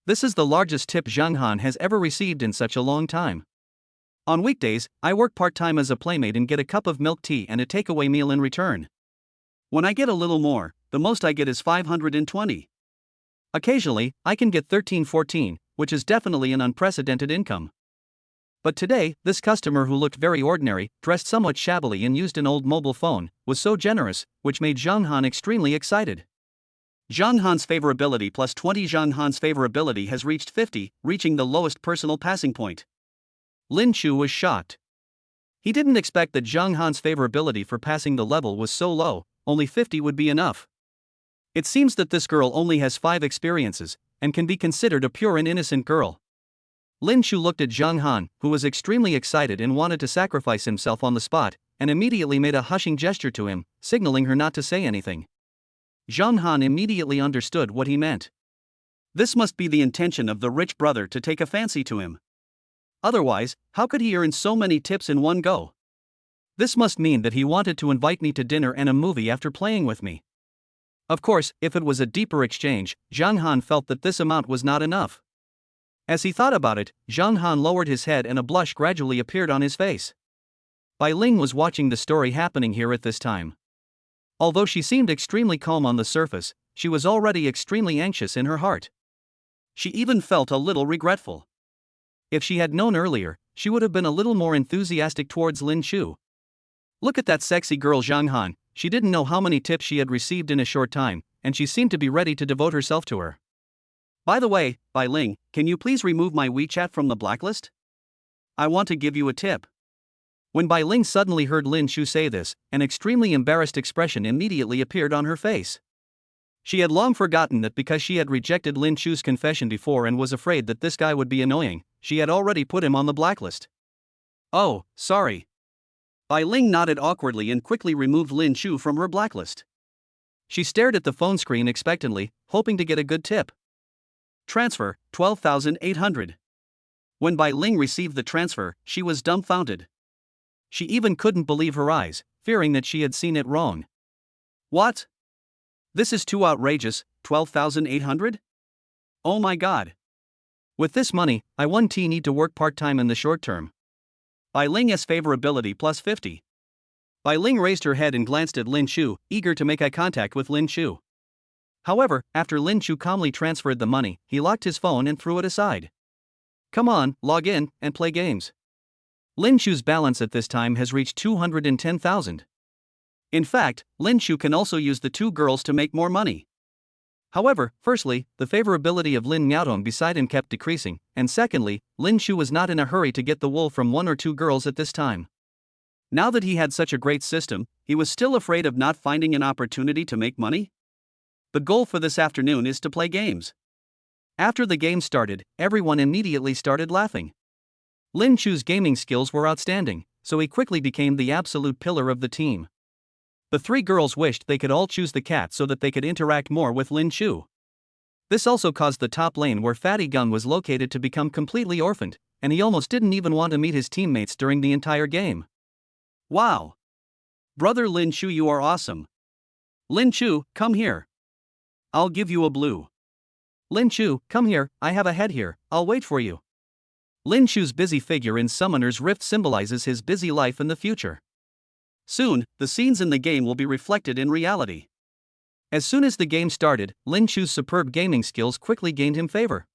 This is the largest tip Zhang Han has ever received in such a long time. On weekdays, I work part-time as a playmate and get a cup of milk tea and a takeaway meal in return. When I get a little more, the most I get is 520. Occasionally, I can get 13-14, which is definitely an unprecedented income. But today, this customer, who looked very ordinary, dressed somewhat shabbily and used an old mobile phone, was so generous, which made Zhang Han extremely excited. Zhang Han's favorability +20. Zhang Han's favorability has reached 50, reaching the lowest personal passing point. Lin Chu was shocked. He didn't expect that Zhang Han's favorability for passing the level was so low, only 50 would be enough. It seems that this girl only has 5 experiences, and can be considered a pure and innocent girl. Lin Chu looked at Zhang Han, who was extremely excited and wanted to sacrifice himself on the spot, and immediately made a hushing gesture to him, signaling her not to say anything. Zhang Han immediately understood what he meant. This must be the intention of the rich brother to take a fancy to him. Otherwise, how could he earn so many tips in one go? This must mean that he wanted to invite me to dinner and a movie after playing with me. Of course, if it was a deeper exchange, Zhang Han felt that this amount was not enough. As he thought about it, Zhang Han lowered his head and a blush gradually appeared on his face. Bai Ling was watching the story happening here at this time. Although she seemed extremely calm on the surface, she was already extremely anxious in her heart. She even felt a little regretful. If she had known earlier, she would have been a little more enthusiastic towards Lin Chu. Look at that sexy girl Zhang Han. She didn't know how many tips she had received in a short time, and she seemed to be ready to devote herself to her. By the way, Bai Ling, can you please remove my WeChat from the blacklist? I want to give you a tip. When Bai Ling suddenly heard Lin Chu say this, an extremely embarrassed expression immediately appeared on her face. She had long forgotten that because she had rejected Lin Chu's confession before and was afraid that this guy would be annoying, she had already put him on the blacklist. Oh, sorry. Bai Ling nodded awkwardly and quickly removed Lin Chu from her blacklist. She stared at the phone screen expectantly, hoping to get a good tip. Transfer, 12,800. When Bai Ling received the transfer, she was dumbfounded. She even couldn't believe her eyes, fearing that she had seen it wrong. What? This is too outrageous, 12,800? Oh my god. With this money, I need to work part-time in the short term. Bai Ling's favorability plus 50. Bai Ling raised her head and glanced at Lin Chu, eager to make eye contact with Lin Chu. However, after Lin Chu calmly transferred the money, he locked his phone and threw it aside. Come on, log in, and play games. Lin Chu's balance at this time has reached 210,000. In fact, Lin Chu can also use the two girls to make more money. However, firstly, the favorability of Lin Miaotong beside him kept decreasing, and secondly, Lin Chu was not in a hurry to get the wool from one or two girls at this time. Now that he had such a great system, he was still afraid of not finding an opportunity to make money? The goal for this afternoon is to play games. After the game started, everyone immediately started laughing. Lin Chu's gaming skills were outstanding, so he quickly became the absolute pillar of the team. The three girls wished they could all choose the cat so that they could interact more with Lin Chu. This also caused the top lane where Fatty Gung was located to become completely orphaned, and he almost didn't even want to meet his teammates during the entire game. Wow! Brother Lin Chu, you are awesome. Lin Chu, come here. I'll give you a blue. Lin Chu, come here, I have a head here, I'll wait for you. Lin Chu's busy figure in Summoner's Rift symbolizes his busy life in the future. Soon, the scenes in the game will be reflected in reality. As soon as the game started, Lin Chu's superb gaming skills quickly gained him favor.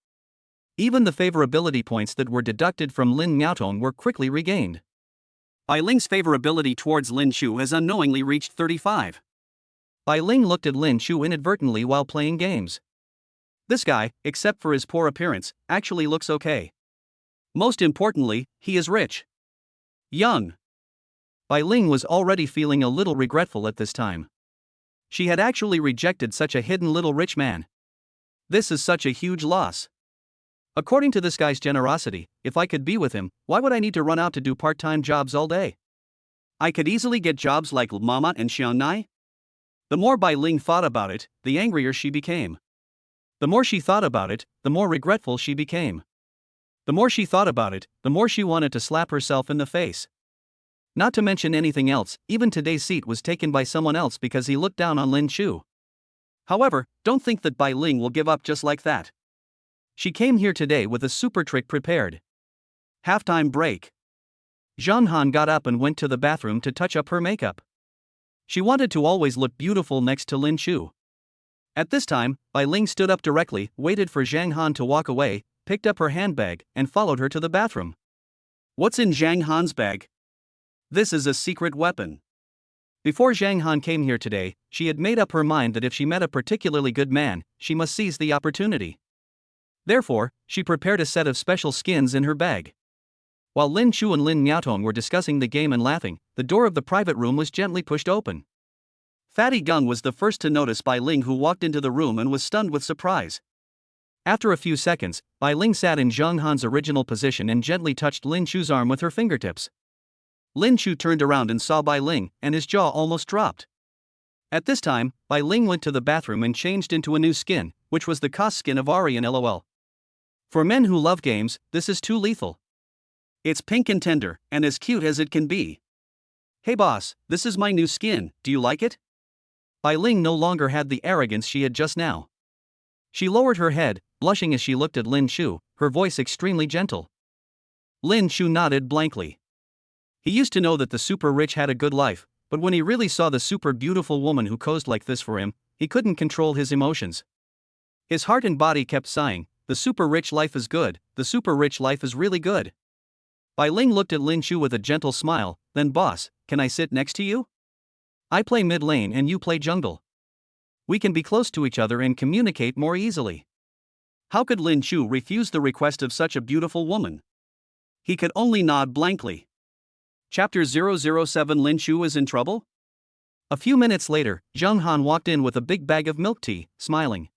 Even the favorability points that were deducted from Lin Miaotong were quickly regained. Bai Ling's favorability towards Lin Chu has unknowingly reached 35. Bai Ling looked at Lin Chu inadvertently while playing games. This guy, except for his poor appearance, actually looks okay. Most importantly, he is rich. Young. Bai Ling was already feeling a little regretful at this time. She had actually rejected such a hidden little rich man. This is such a huge loss. According to this guy's generosity, if I could be with him, why would I need to run out to do part-time jobs all day? I could easily get jobs like Mama and Xiaonai. The more Bai Ling thought about it, the angrier she became. The more she thought about it, the more regretful she became. The more she thought about it, the more she wanted to slap herself in the face. Not to mention anything else, even today's seat was taken by someone else because he looked down on Lin Chu. However, don't think that Bai Ling will give up just like that. She came here today with a super trick prepared. Halftime break. Zhang Han got up and went to the bathroom to touch up her makeup. She wanted to always look beautiful next to Lin Chu. At this time, Bai Ling stood up directly, waited for Zhang Han to walk away, picked up her handbag, and followed her to the bathroom. What's in Zhang Han's bag? This is a secret weapon. Before Zhang Han came here today, she had made up her mind that if she met a particularly good man, she must seize the opportunity. Therefore, she prepared a set of special skins in her bag. While Lin Chu and Lin Miaotong were discussing the game and laughing, the door of the private room was gently pushed open. Fatty Gung was the first to notice Bai Ling, who walked into the room and was stunned with surprise. After a few seconds, Bai Ling sat in Zhang Han's original position and gently touched Lin Chu's arm with her fingertips. Lin Chu turned around and saw Bai Ling, and his jaw almost dropped. At this time, Bai Ling went to the bathroom and changed into a new skin, which was the COS skin of Ari and LOL. For men who love games, this is too lethal. It's pink and tender, and as cute as it can be. "Hey boss, this is my new skin, do you like it?" Bai Ling no longer had the arrogance she had just now. She lowered her head, blushing as she looked at Lin Shu, her voice extremely gentle. Lin Shu nodded blankly. He used to know that the super rich had a good life, but when he really saw the super beautiful woman who posed like this for him, he couldn't control his emotions. His heart and body kept sighing, "The super rich life is good, the super rich life is really good." Bai Ling looked at Lin Shu with a gentle smile, "Then boss, can I sit next to you? I play mid lane and you play jungle. We can be close to each other and communicate more easily." How could Lin Shu refuse the request of such a beautiful woman? He could only nod blankly. Chapter 007 Lin Shu is in trouble? A few minutes later, Zheng Han walked in with a big bag of milk tea, smiling.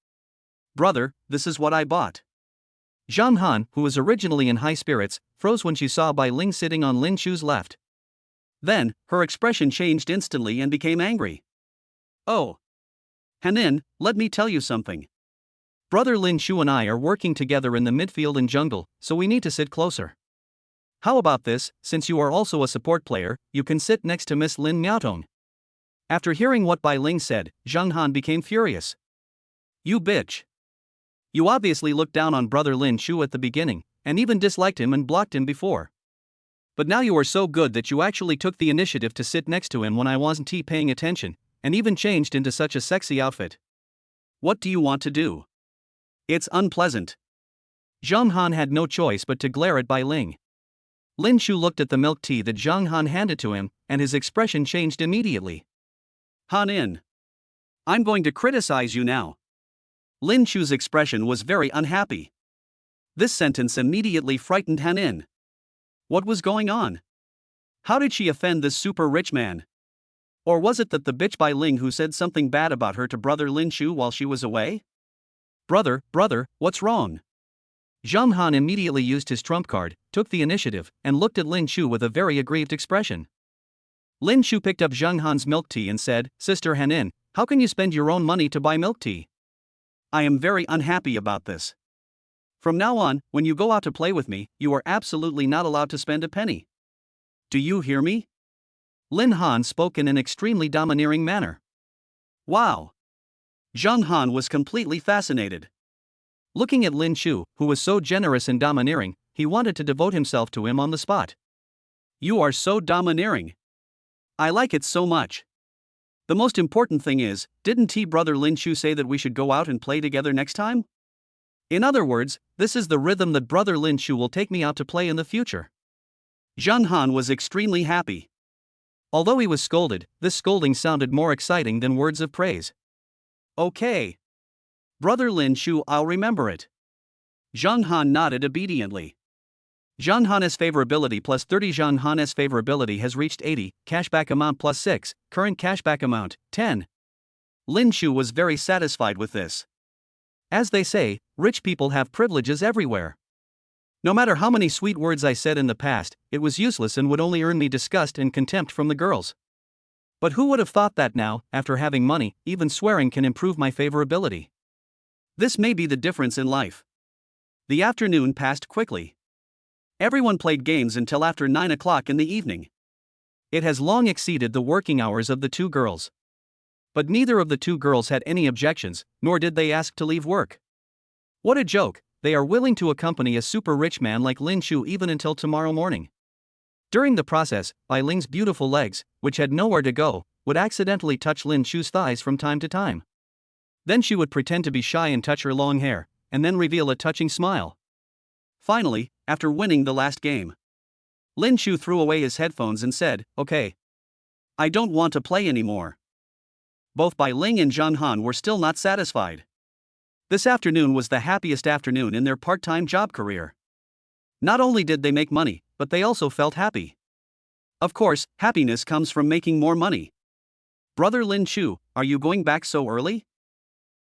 "Brother, this is what I bought." Zheng Han, who was originally in high spirits, froze when she saw Bai Ling sitting on Lin Shu's left. Then, her expression changed instantly and became angry. "Oh. Hanin, let me tell you something. Brother Lin Shu and I are working together in the midfield and jungle, so we need to sit closer. How about this, since you are also a support player, you can sit next to Miss Lin Miaotong." After hearing what Bai Ling said, Zheng Han became furious. "You bitch. You obviously looked down on brother Lin Shu at the beginning, and even disliked him and blocked him before. But now you are so good that you actually took the initiative to sit next to him when I wasn't paying attention, and even changed into such a sexy outfit. What do you want to do? It's unpleasant." Zheng Han had no choice but to glare at Bai Ling. Lin Shu looked at the milk tea that Zheng Han handed to him, and his expression changed immediately. "Han In. I'm going to criticize you now." Lin Shu's expression was very unhappy. This sentence immediately frightened Han In. What was going on? How did she offend this super rich man? Or was it that the bitch Bai Ling who said something bad about her to brother Lin Shu while she was away? Brother, what's wrong?" Zheng Han immediately used his trump card, took the initiative, and looked at Lin Shu with a very aggrieved expression. Lin Shu picked up Zheng Han's milk tea and said, "Sister Hanin, how can you spend your own money to buy milk tea? I am very unhappy about this. From now on, when you go out to play with me, you are absolutely not allowed to spend a penny. Do you hear me?" Lin Han spoke in an extremely domineering manner. Wow! Zheng Han was completely fascinated. Looking at Lin Shu, who was so generous and domineering, he wanted to devote himself to him on the spot. "You are so domineering. I like it so much. The most important thing is, didn't brother Lin Shu say that we should go out and play together next time? In other words, this is the rhythm that brother Lin Shu will take me out to play in the future." Zheng Han was extremely happy. Although he was scolded, this scolding sounded more exciting than words of praise. "Okay. Brother Lin Shu, I'll remember it." Zheng Han nodded obediently. Zheng Han's favorability plus 30. Zheng Han's favorability has reached 80, cashback amount plus 6, current cashback amount, 10. Lin Shu was very satisfied with this. As they say, rich people have privileges everywhere. No matter how many sweet words I said in the past, it was useless and would only earn me disgust and contempt from the girls. But who would have thought that now, after having money, even swearing can improve my favorability? This may be the difference in life. The afternoon passed quickly. Everyone played games until after 9 o'clock in the evening. It has long exceeded the working hours of the two girls. But neither of the two girls had any objections, nor did they ask to leave work. What a joke, they are willing to accompany a super rich man like Lin Shu even until tomorrow morning. During the process, Bai Ling's beautiful legs, which had nowhere to go, would accidentally touch Lin Shu's thighs from time to time. Then she would pretend to be shy and touch her long hair, and then reveal a touching smile. Finally, after winning the last game, Lin Shu threw away his headphones and said, "Okay. I don't want to play anymore." Both Bai Ling and Zheng Han were still not satisfied. This afternoon was the happiest afternoon in their part-time job career. Not only did they make money, but they also felt happy. Of course, happiness comes from making more money. "Brother Lin Shu, are you going back so early?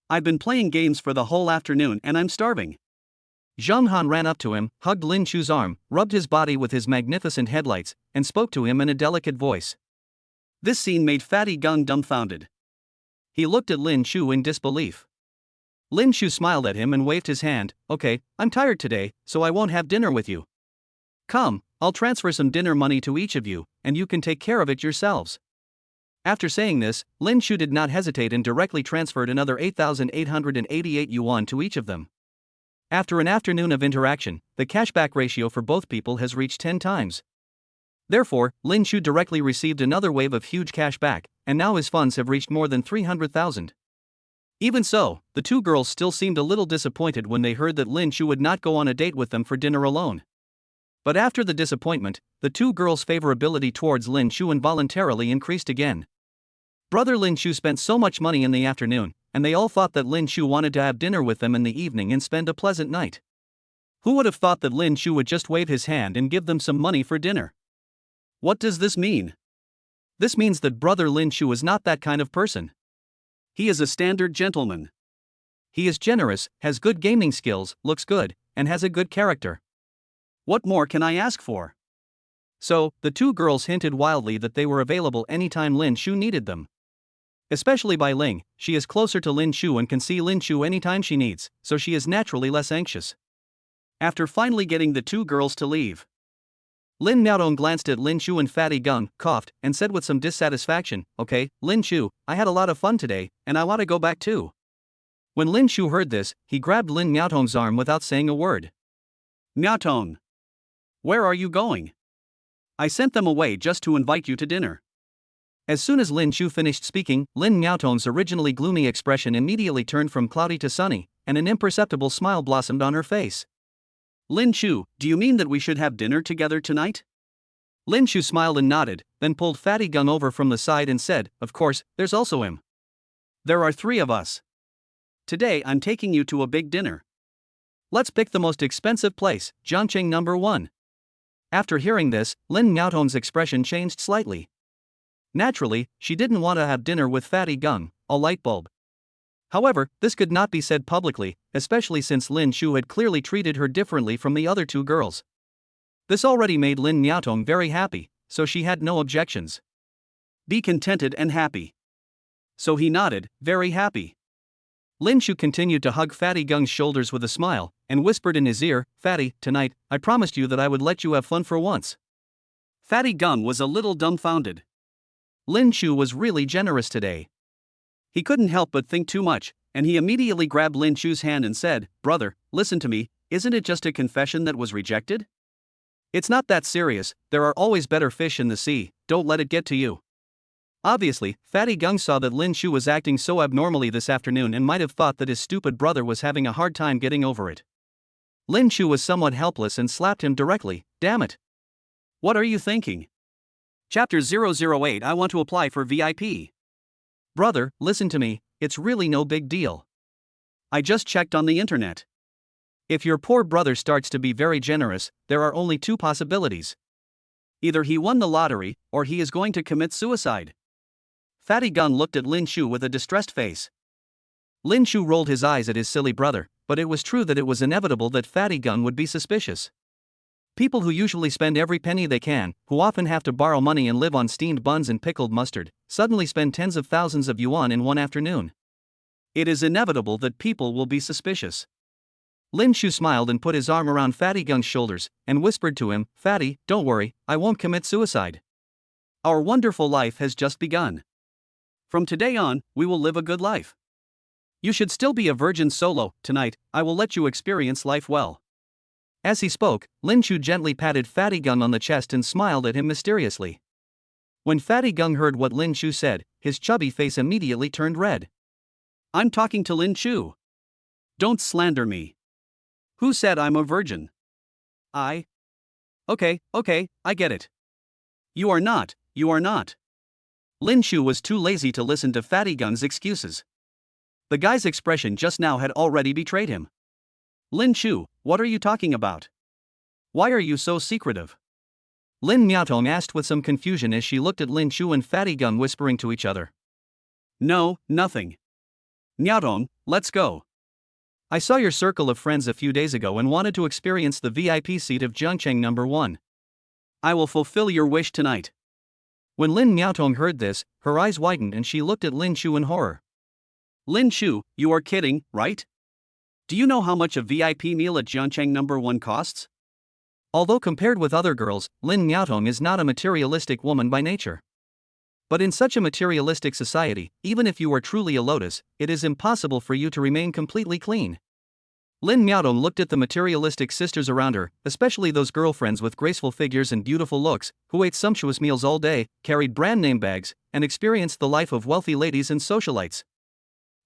I've been playing games for the whole afternoon and I'm starving." Zheng Han ran up to him, hugged Lin Shu's arm, rubbed his body with his magnificent headlights, and spoke to him in a delicate voice. This scene made Fatty Gung dumbfounded. He looked at Lin Shu in disbelief. Lin Shu smiled at him and waved his hand. "Okay, I'm tired today, so I won't have dinner with you. Come, I'll transfer some dinner money to each of you, and you can take care of it yourselves. After saying this, Lin Shu did not hesitate and directly transferred another 8,888 yuan to each of them. After an afternoon of interaction, the cashback ratio for both people has reached 10 times. Therefore, Lin Shu directly received another wave of huge cash back, and now his funds have reached more than 300,000. Even so, the two girls still seemed a little disappointed when they heard that Lin Shu would not go on a date with them for dinner alone. But after the disappointment, the two girls' favorability towards Lin Shu involuntarily increased again. Brother Lin Shu spent so much money in the afternoon, and they all thought that Lin Shu wanted to have dinner with them in the evening and spend a pleasant night. Who would have thought that Lin Shu would just wave his hand and give them some money for dinner? What does this mean? This means that brother Lin Shu is not that kind of person. He is a standard gentleman. He is generous, has good gaming skills, looks good, and has a good character. What more can I ask for? So, the two girls hinted wildly that they were available anytime Lin Shu needed them. Especially by Ling, she is closer to Lin Shu and can see Lin Shu anytime she needs, so she is naturally less anxious. After finally getting the two girls to leave, Lin Miaodong glanced at Lin Shu and Fatty Gung, coughed, and said with some dissatisfaction, "Okay, Lin Shu, I had a lot of fun today, and I want to go back too." When Lin Shu heard this, he grabbed Lin Miaodong's arm without saying a word. "Miaodong, where are you going? I sent them away just to invite you to dinner." As soon as Lin Shu finished speaking, Lin Miaodong's originally gloomy expression immediately turned from cloudy to sunny, and an imperceptible smile blossomed on her face. "Lin Shu, do you mean that we should have dinner together tonight?" Lin Shu smiled and nodded, then pulled Fatty Gung over from the side and said, "Of course, there's also him. There are 3 of us. Today I'm taking you to a big dinner. Let's pick the most expensive place, Jiangcheng number 1. After hearing this, Lin Miaodong's expression changed slightly. Naturally, she didn't want to have dinner with Fatty Gung, a light bulb. However, this could not be said publicly, especially since Lin Shu had clearly treated her differently from the other 2 girls. This already made Lin Miaodong very happy, so she had no objections. Be contented and happy. So he nodded, very happy. Lin Shu continued to hug Fatty Gung's shoulders with a smile, and whispered in his ear, "Fatty, tonight, I promised you that I would let you have fun for once." Fatty Gung was a little dumbfounded. Lin Shu was really generous today. He couldn't help but think too much, and he immediately grabbed Lin Shu's hand and said, "Brother, listen to me, isn't it just a confession that was rejected? It's not that serious, there are always better fish in the sea, don't let it get to you." Obviously, Fatty Gung saw that Lin Shu was acting so abnormally this afternoon and might have thought that his stupid brother was having a hard time getting over it. Lin Shu was somewhat helpless and slapped him directly, "Damn it. What are you thinking? Chapter 008 I want to apply for VIP. Brother, listen to me, it's really no big deal. I just checked on the internet. If your poor brother starts to be very generous, there are only 2 possibilities. Either he won the lottery, or he is going to commit suicide." Fatty Gun looked at Lin Shu with a distressed face. Lin Shu rolled his eyes at his silly brother, but it was true that it was inevitable that Fatty Gun would be suspicious. People who usually spend every penny they can, who often have to borrow money and live on steamed buns and pickled mustard, suddenly spend tens of thousands of yuan in one afternoon. It is inevitable that people will be suspicious. Lin Shu smiled and put his arm around Fatty Gung's shoulders, and whispered to him, "Fatty, don't worry, I won't commit suicide. Our wonderful life has just begun. From today on, we will live a good life. You should still be a virgin solo, tonight, I will let you experience life well." As he spoke, Lin Shu gently patted Fatty Gung on the chest and smiled at him mysteriously. When Fatty Gung heard what Lin Shu said, his chubby face immediately turned red. "I'm talking to Lin Shu. Don't slander me. Who said I'm a virgin? I? Okay, I get it. You are not. Lin Shu was too lazy to listen to Fatty Gung's excuses. The guy's expression just now had already betrayed him. "Lin Shu, what are you talking about? Why are you so secretive?" Lin Miaotong asked with some confusion as she looked at Lin Shu and Fatty Gung whispering to each other. "No, nothing. Miaotong, let's go. I saw your circle of friends a few days ago and wanted to experience the VIP seat of Jiangcheng number 1. I will fulfill your wish tonight." When Lin Miaotong heard this, her eyes widened and she looked at Lin Shu in horror. "Lin Shu, you are kidding, right? Do you know how much a VIP meal at Jiangcheng number 1 costs? Although compared with other girls, Lin Miaotong is not a materialistic woman by nature. But in such a materialistic society, even if you are truly a lotus, it is impossible for you to remain completely clean. Lin Miaotong looked at the materialistic sisters around her, especially those girlfriends with graceful figures and beautiful looks, who ate sumptuous meals all day, carried brand name bags, and experienced the life of wealthy ladies and socialites.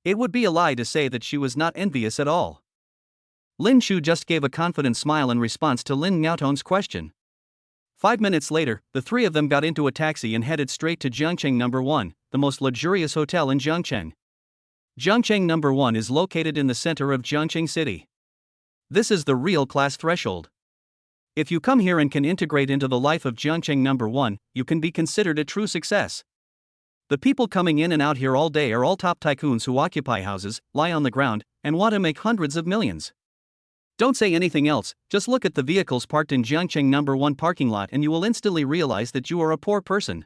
It would be a lie to say that she was not envious at all. Lin Shu just gave a confident smile in response to Lin Miaotong's question. 5 minutes later, the three of them got into a taxi and headed straight to Jiangcheng No. 1, the most luxurious hotel in Jiangcheng. Jiangcheng No. 1 is located in the center of Jiangcheng City. This is the real class threshold. If you come here and can integrate into the life of Jiangcheng No. 1, you can be considered a true success. The people coming in and out here all day are all top tycoons who occupy houses, lie on the ground, and want to make hundreds of millions. Don't say anything else, just look at the vehicles parked in Jiangcheng No. 1 parking lot and you will instantly realize that you are a poor person.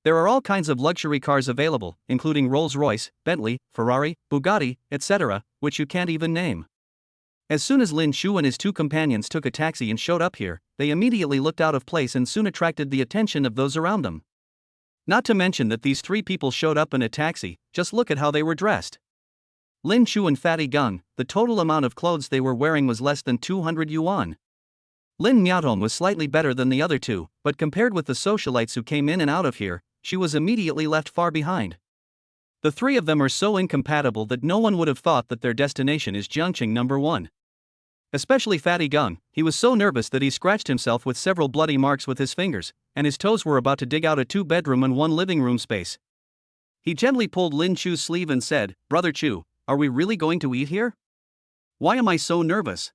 There are all kinds of luxury cars available, including Rolls-Royce, Bentley, Ferrari, Bugatti, etc., which you can't even name. As soon as Lin Shu and his two companions took a taxi and showed up here, they immediately looked out of place and soon attracted the attention of those around them. Not to mention that these three people showed up in a taxi, just look at how they were dressed. Lin Shu and Fatty Gung, the total amount of clothes they were wearing was less than 200 yuan. Lin Miaotong was slightly better than the other two, but compared with the socialites who came in and out of here, she was immediately left far behind. The three of them are so incompatible that no one would have thought that their destination is Jiangcheng No. 1. Especially Fatty Gung, he was so nervous that he scratched himself with several bloody marks with his fingers, and his toes were about to dig out a 2-bedroom and 1 living room space. He gently pulled Lin Chu's sleeve and said, "Brother Chu, are we really going to eat here? Why am I so nervous?"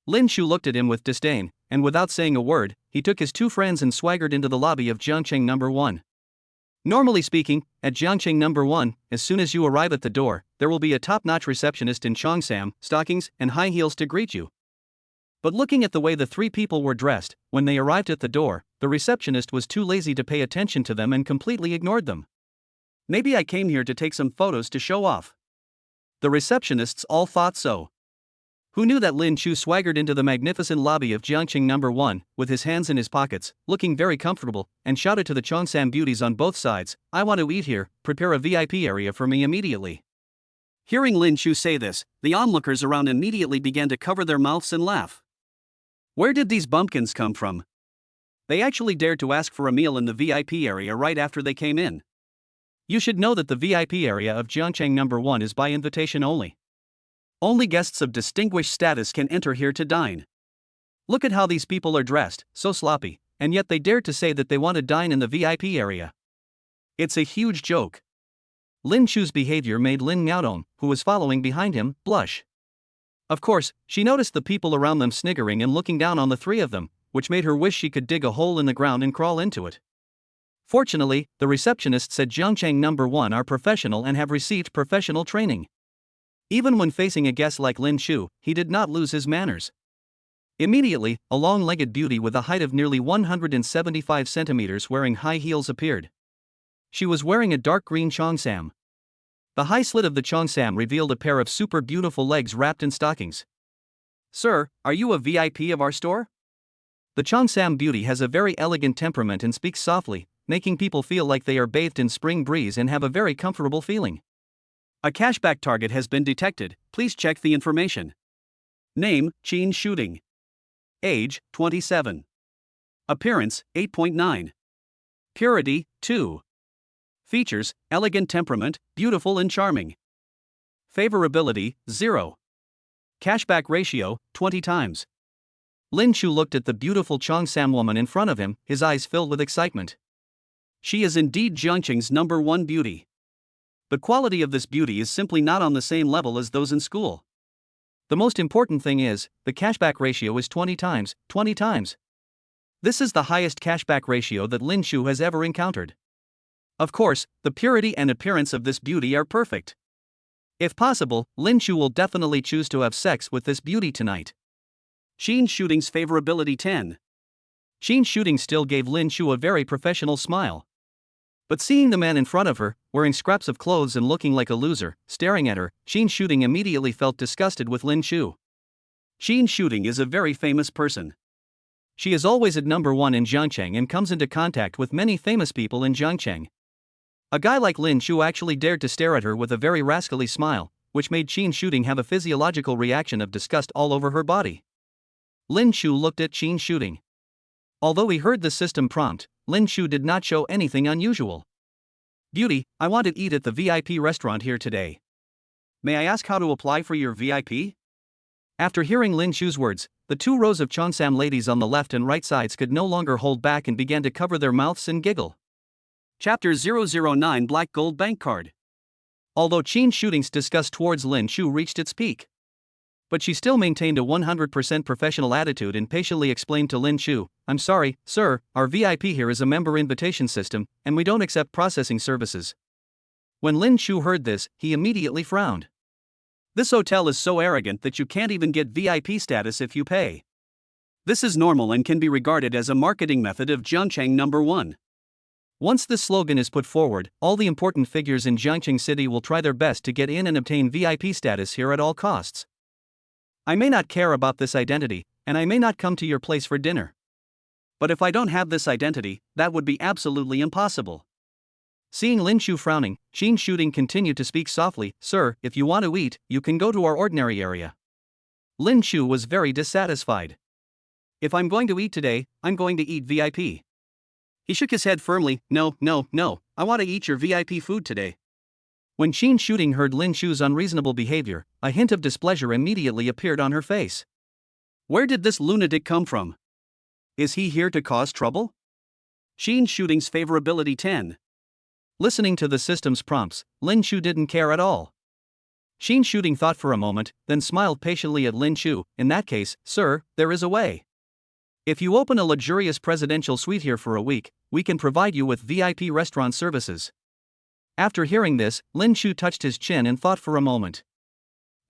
Lin Chu looked at him with disdain, and without saying a word, he took his two friends and swaggered into the lobby of Jiangcheng No. 1. Normally speaking, at Jiangcheng No. 1, as soon as you arrive at the door, there will be a top-notch receptionist in cheongsam, stockings, and high heels to greet you. But looking at the way the three people were dressed, when they arrived at the door, the receptionist was too lazy to pay attention to them and completely ignored them. "Maybe I came here to take some photos to show off." The receptionists all thought so. Who knew that Lin Chu swaggered into the magnificent lobby of Jiangcheng No. 1, with his hands in his pockets, looking very comfortable, and shouted to the cheongsam beauties on both sides, "I want to eat here, prepare a VIP area for me immediately." Hearing Lin Chu say this, the onlookers around immediately began to cover their mouths and laugh. Where did these bumpkins come from? They actually dared to ask for a meal in the VIP area right after they came in. You should know that the VIP area of Jiangcheng No. 1 is by invitation only. Only guests of distinguished status can enter here to dine. Look at how these people are dressed, so sloppy, and yet they dared to say that they want to dine in the VIP area. It's a huge joke. Lin Chu's behavior made Lin Miaotong, who was following behind him, blush. Of course, she noticed the people around them sniggering and looking down on the three of them, which made her wish she could dig a hole in the ground and crawl into it. Fortunately, the receptionist said Jiangcheng No. 1 are professional and have received professional training. Even when facing a guest like Lin Chu, he did not lose his manners. Immediately, a long-legged beauty with a height of nearly 175 centimeters wearing high heels appeared. She was wearing a dark green cheongsam. The high slit of the cheongsam revealed a pair of super beautiful legs wrapped in stockings. "Sir, are you a VIP of our store?" The cheongsam beauty has a very elegant temperament and speaks softly, making people feel like they are bathed in spring breeze and have a very comfortable feeling. A cashback target has been detected, please check the information. Name, Qin Shooting. Age, 27. Appearance, 8.9. Purity, 2. Features, elegant temperament, beautiful and charming. Favorability, 0. Cashback ratio, 20 times. Lin Chu looked at the beautiful cheongsam woman in front of him, his eyes filled with excitement. She is indeed Jiangcheng's No. 1 beauty. The quality of this beauty is simply not on the same level as those in school. The most important thing is, the cashback ratio is 20 times, 20 times. This is the highest cashback ratio that Lin Chu has ever encountered. Of course, the purity and appearance of this beauty are perfect. If possible, Lin Chu will definitely choose to have sex with this beauty tonight. Qin Shooting's favorability 10. Qin Shooting still gave Lin Chu a very professional smile. But seeing the man in front of her, wearing scraps of clothes and looking like a loser, staring at her, Qin Shooting immediately felt disgusted with Lin Chu. Qin Shooting is a very famous person. She is always at number 1 in Zhangcheng and comes into contact with many famous people in Zhangcheng. A guy like Lin Chu actually dared to stare at her with a very rascally smile, which made Qin Shooting have a physiological reaction of disgust all over her body. Lin Chu looked at Qin Shooting. Although he heard the system prompt, Lin Chu did not show anything unusual. "Beauty, I want to eat at the VIP restaurant here today. May I ask how to apply for your VIP?" After hearing Lin Chu's words, the 2 rows of Cheongsam ladies on the left and right sides could no longer hold back and began to cover their mouths and giggle. Chapter 009 Black Gold Bank Card. Although Qin Shooting's disgust towards Lin Chu reached its peak, but she still maintained a 100% professional attitude and patiently explained to Lin Chu, "I'm sorry, sir, our VIP here is a member invitation system, and we don't accept processing services." When Lin Chu heard this, he immediately frowned. "This hotel is so arrogant that you can't even get VIP status if you pay. This is normal and can be regarded as a marketing method of Zhangcheng number 1. Once this slogan is put forward, all the important figures in Zhangcheng City will try their best to get in and obtain VIP status here at all costs. I may not care about this identity, and I may not come to your place for dinner. But if I don't have this identity, that would be absolutely impossible." Seeing Lin Chu frowning, Qin Shooting continued to speak softly, "Sir, if you want to eat, you can go to our ordinary area." Lin Chu was very dissatisfied. "If I'm going to eat today, I'm going to eat VIP." He shook his head firmly, "No, no, no, I want to eat your VIP food today." When Qin Shooting heard Lin Chu's unreasonable behavior, a hint of displeasure immediately appeared on her face. Where did this lunatic come from? Is he here to cause trouble? Qin Shooting's favorability 10. Listening to the system's prompts, Lin Chu didn't care at all. Qin Shooting thought for a moment, then smiled patiently at Lin Chu. "In that case, sir, there is a way. If you open a luxurious presidential suite here for a week, we can provide you with VIP restaurant services." After hearing this, Lin Chu touched his chin and thought for a moment.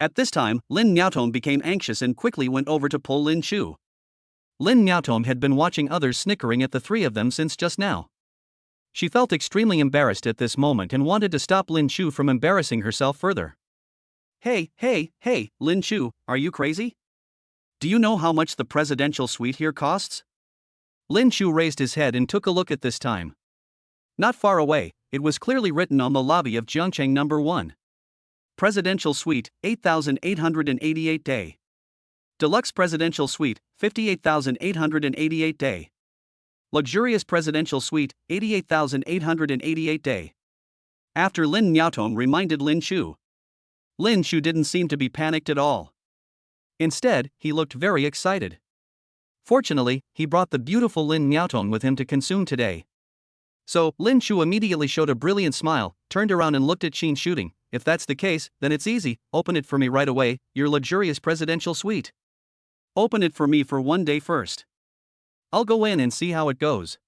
At this time, Lin Miaotong became anxious and quickly went over to pull Lin Chu. Lin Miaotong had been watching others snickering at the 3 of them since just now. She felt extremely embarrassed at this moment and wanted to stop Lin Chu from embarrassing herself further. Hey, Lin Chu, are you crazy? Do you know how much the presidential suite here costs?" Lin Chu raised his head and took a look at this time. Not far away, it was clearly written on the lobby of Zhangcheng number 1. Presidential Suite, 8,888 day. Deluxe Presidential Suite, 58,888 day. Luxurious Presidential Suite, 88,888 day. After Lin Miaotong reminded Lin Chu. Lin Chu didn't seem to be panicked at all. Instead, he looked very excited. Fortunately, he brought the beautiful Lin Miaotong with him to consume today. So, Lin Chu immediately showed a brilliant smile, turned around and looked at Qin Shooting. "If that's the case, then it's easy, open it for me right away, your luxurious presidential suite. Open it for me for 1 day first. I'll go in and see how it goes.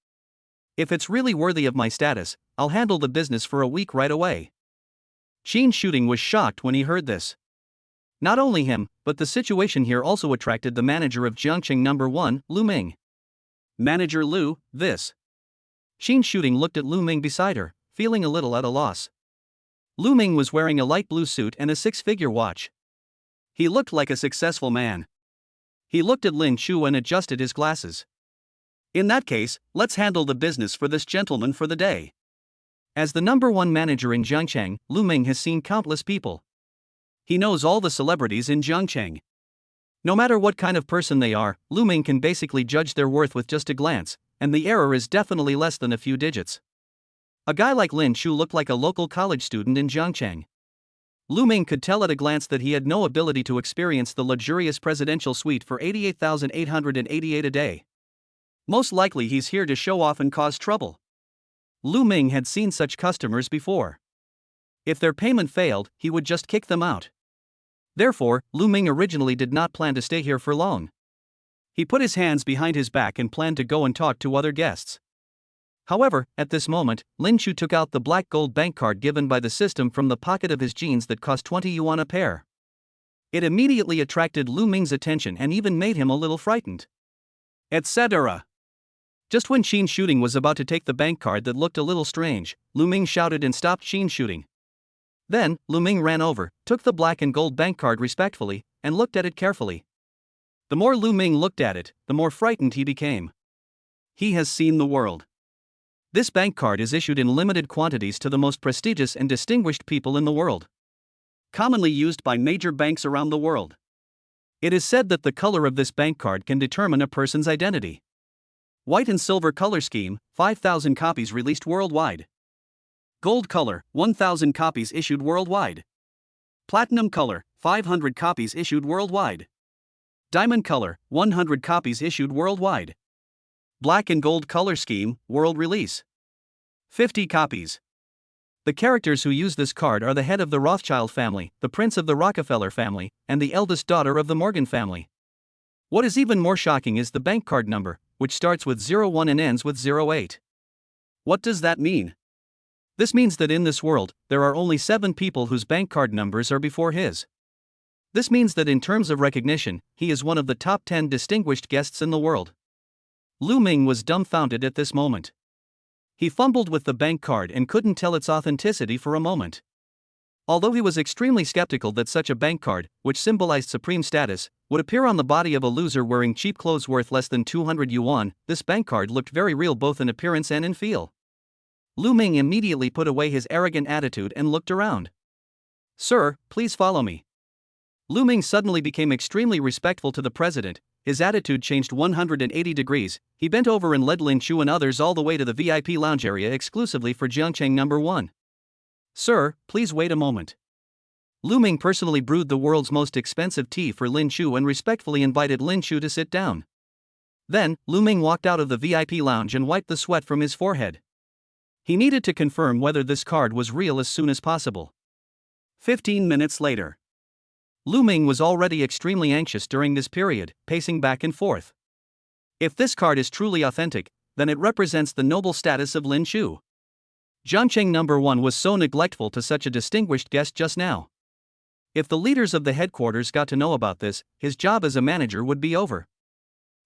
If it's really worthy of my status, I'll handle the business for a week right away." Qin Shooting was shocked when he heard this. Not only him, but the situation here also attracted the manager of Zhangcheng number 1, Lu Ming. "Manager Lu, this." Qin Shooting looked at Lu Ming beside her, feeling a little at a loss. Lu Ming was wearing a light blue suit and a 6-figure watch. He looked like a successful man. He looked at Lin Chu and adjusted his glasses. "In that case, let's handle the business for this gentleman for the day." As the number 1 manager in Zhangcheng, Lu Ming has seen countless people. He knows all the celebrities in Zhangcheng. No matter what kind of person they are, Lu Ming can basically judge their worth with just a glance, and the error is definitely less than a few digits. A guy like Lin Chu looked like a local college student in Zhangcheng. Lu Ming could tell at a glance that he had no ability to experience the luxurious presidential suite for 88,888 a day. Most likely he's here to show off and cause trouble. Lu Ming had seen such customers before. If their payment failed, he would just kick them out. Therefore, Lu Ming originally did not plan to stay here for long. He put his hands behind his back and planned to go and talk to other guests. However, at this moment, Lin Chu took out the black gold bank card given by the system from the pocket of his jeans that cost 20 yuan a pair. It immediately attracted Lu Ming's attention and even made him a little frightened. Etc. Just when Qin Shooting was about to take the bank card that looked a little strange, Lu Ming shouted and stopped Qin Shooting. Then, Lu Ming ran over, took the black and gold bank card respectfully, and looked at it carefully. The more Lu Ming looked at it, the more frightened he became. He has seen the world. This bank card is issued in limited quantities to the most prestigious and distinguished people in the world. Commonly used by major banks around the world. It is said that the color of this bank card can determine a person's identity. White and silver color scheme, 5,000 copies released worldwide. Gold color, 1,000 copies issued worldwide. Platinum color, 500 copies issued worldwide. Diamond color, 100 copies issued worldwide. Black and gold color scheme, world release. 50 copies. The characters who use this card are the head of the Rothschild family, the prince of the Rockefeller family, and the eldest daughter of the Morgan family. What is even more shocking is the bank card number, which starts with 01 and ends with 08. What does that mean? This means that in this world, there are only 7 people whose bank card numbers are before his. This means that in terms of recognition, he is one of the top 10 distinguished guests in the world. Lu Ming was dumbfounded at this moment. He fumbled with the bank card and couldn't tell its authenticity for a moment. Although he was extremely skeptical that such a bank card, which symbolized supreme status, would appear on the body of a loser wearing cheap clothes worth less than 200 yuan, this bank card looked very real both in appearance and in feel. Lu Ming immediately put away his arrogant attitude and looked around. "Sir, please follow me." Lu Ming suddenly became extremely respectful to the president. His attitude changed 180 degrees. He bent over and led Lin Chu and others all the way to the VIP lounge area exclusively for Jiangcheng number 1. "Sir, please wait a moment." Lu Ming personally brewed the world's most expensive tea for Lin Chu and respectfully invited Lin Chu to sit down. Then, Lu Ming walked out of the VIP lounge and wiped the sweat from his forehead. He needed to confirm whether this card was real as soon as possible. 15 minutes later. Lu Ming was already extremely anxious during this period, pacing back and forth. If this card is truly authentic, then it represents the noble status of Lin Chu. Jiangcheng number 1 was so neglectful to such a distinguished guest just now. If the leaders of the headquarters got to know about this, his job as a manager would be over.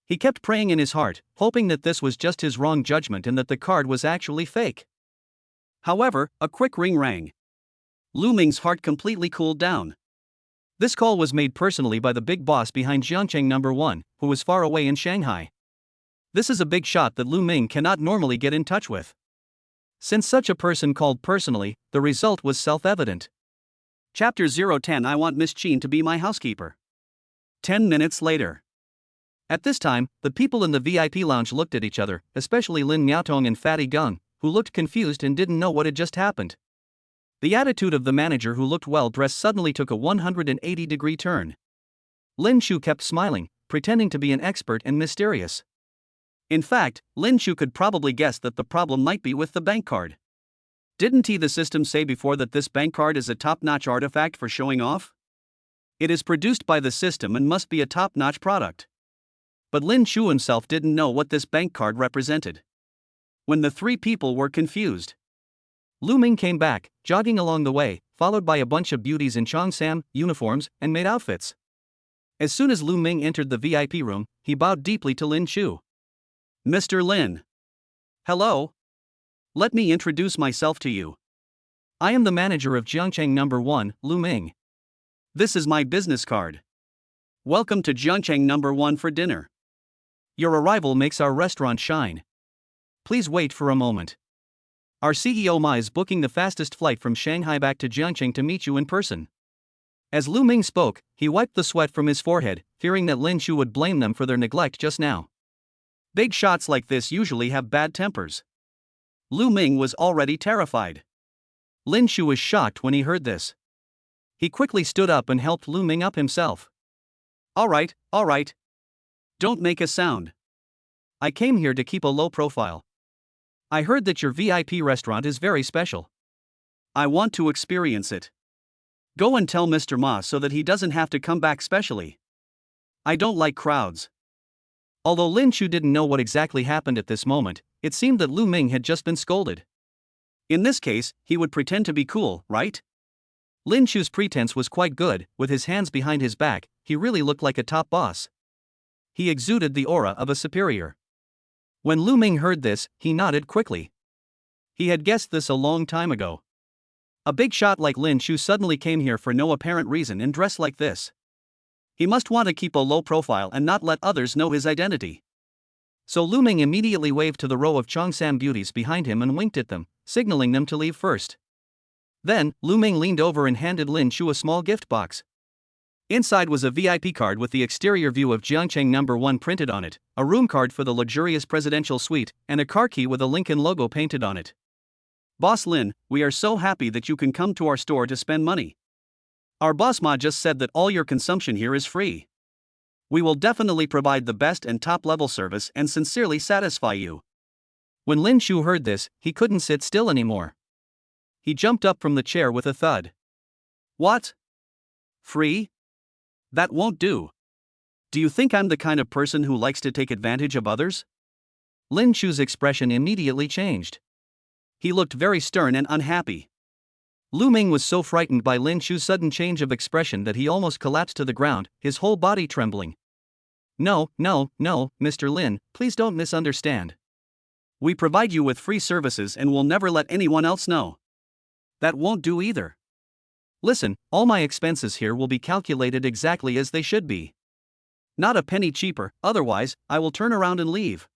He kept praying in his heart, hoping that this was just his wrong judgment and that the card was actually fake. However, a quick ring rang. Lu Ming's heart completely cooled down. This call was made personally by the big boss behind Jiangcheng number 1, who was far away in Shanghai. This is a big shot that Lu Ming cannot normally get in touch with. Since such a person called personally, the result was self-evident. Chapter 010 I want Miss Qin to be my housekeeper. 10 minutes later. At this time, the people in the VIP lounge looked at each other, especially Lin Miaotong and Fatty Gung, who looked confused and didn't know what had just happened. The attitude of the manager who looked well-dressed suddenly took a 180-degree turn. Lin Chu kept smiling, pretending to be an expert and mysterious. In fact, Lin Chu could probably guess that the problem might be with the bank card. Didn't the system say before that this bank card is a top-notch artifact for showing off? It is produced by the system and must be a top-notch product. But Lin Chu himself didn't know what this bank card represented. When the 3 people were confused, Lu Ming came back, jogging along the way, followed by a bunch of beauties in cheongsam, uniforms, and maid outfits. As soon as Lu Ming entered the VIP room, he bowed deeply to Lin Chu. "Mr. Lin. Hello. Let me introduce myself to you. I am the manager of Jiangcheng number 1, Lu Ming. This is my business card. Welcome to Jiangcheng number 1 for dinner. Your arrival makes our restaurant shine. Please wait for a moment. Our CEO Ma is booking the fastest flight from Shanghai back to Jiangcheng to meet you in person." As Lu Ming spoke, he wiped the sweat from his forehead, fearing that Lin Chu would blame them for their neglect just now. Big shots like this usually have bad tempers. Lu Ming was already terrified. Lin Chu was shocked when he heard this. He quickly stood up and helped Lu Ming up himself. All right. Don't make a sound. I came here to keep a low profile. I heard that your VIP restaurant is very special. I want to experience it. Go and tell Mr. Ma so that he doesn't have to come back specially. I don't like crowds." Although Lin Chu didn't know what exactly happened at this moment, it seemed that Lu Ming had just been scolded. In this case, he would pretend to be cool, right? Lin Chu's pretense was quite good. With his hands behind his back, he really looked like a top boss. He exuded the aura of a superior. When Lu Ming heard this, he nodded quickly. He had guessed this a long time ago. A big shot like Lin Chu suddenly came here for no apparent reason and dressed like this. He must want to keep a low profile and not let others know his identity. So Lu Ming immediately waved to the row of Cheongsam beauties behind him and winked at them, signaling them to leave first. Then, Lu Ming leaned over and handed Lin Chu a small gift box. Inside was a VIP card with the exterior view of Jiangcheng No. 1 printed on it, a room card for the luxurious presidential suite, and a car key with a Lincoln logo painted on it. Boss Lin, we are so happy that you can come to our store to spend money. Our boss Ma just said that all your consumption here is free. We will definitely provide the best and top-level service and sincerely satisfy you. When Lin Chu heard this, he couldn't sit still anymore. He jumped up from the chair with a thud. What? Free? That won't do. Do you think I'm the kind of person who likes to take advantage of others? Lin Chu's expression immediately changed. He looked very stern and unhappy. Lu Ming was so frightened by Lin Chu's sudden change of expression that he almost collapsed to the ground, his whole body trembling. No, Mr. Lin, please don't misunderstand. We provide you with free services and will never let anyone else know. That won't do either. Listen, all my expenses here will be calculated exactly as they should be. Not a penny cheaper, otherwise, I will turn around and leave.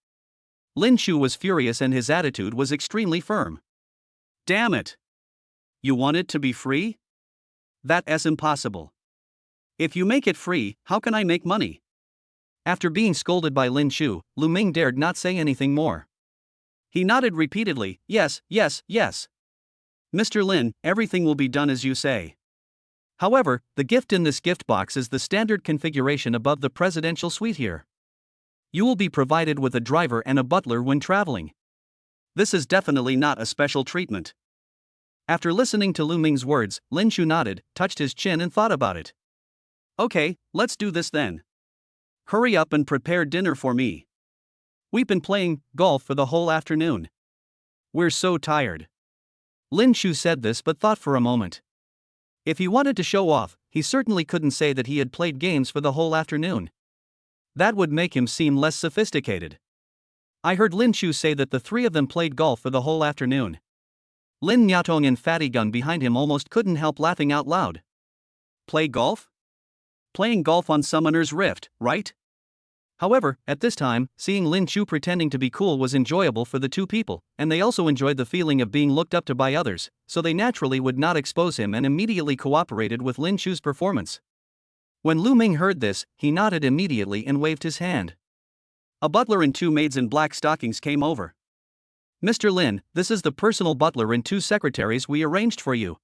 Lin Chu was furious and his attitude was extremely firm. Damn it! You want it to be free? That's impossible. If you make it free, how can I make money? After being scolded by Lin Chu, Lu Ming dared not say anything more. He nodded repeatedly, yes. Mr. Lin, everything will be done as you say. However, the gift in this gift box is the standard configuration above the presidential suite here. You will be provided with a driver and a butler when traveling. This is definitely not a special treatment. After listening to Lu Ming's words, Lin Chu nodded, touched his chin and thought about it. Okay, let's do this then. Hurry up and prepare dinner for me. We've been playing golf for the whole afternoon. We're so tired. Lin Chu said this but thought for a moment. If he wanted to show off, he certainly couldn't say that he had played games for the whole afternoon. That would make him seem less sophisticated. I heard Lin Chu say that the three of them played golf for the whole afternoon. Lin Nyatong and Fatty Gun behind him almost couldn't help laughing out loud. Play golf? Playing golf on Summoner's Rift, right? However, at this time, seeing Lin Chu pretending to be cool was enjoyable for the two people, and they also enjoyed the feeling of being looked up to by others, so they naturally would not expose him and immediately cooperated with Lin Chu's performance. When Lu Ming heard this, he nodded immediately and waved his hand. A butler and two maids in black stockings came over. Mr. Lin, this is the personal butler and two secretaries we arranged for you.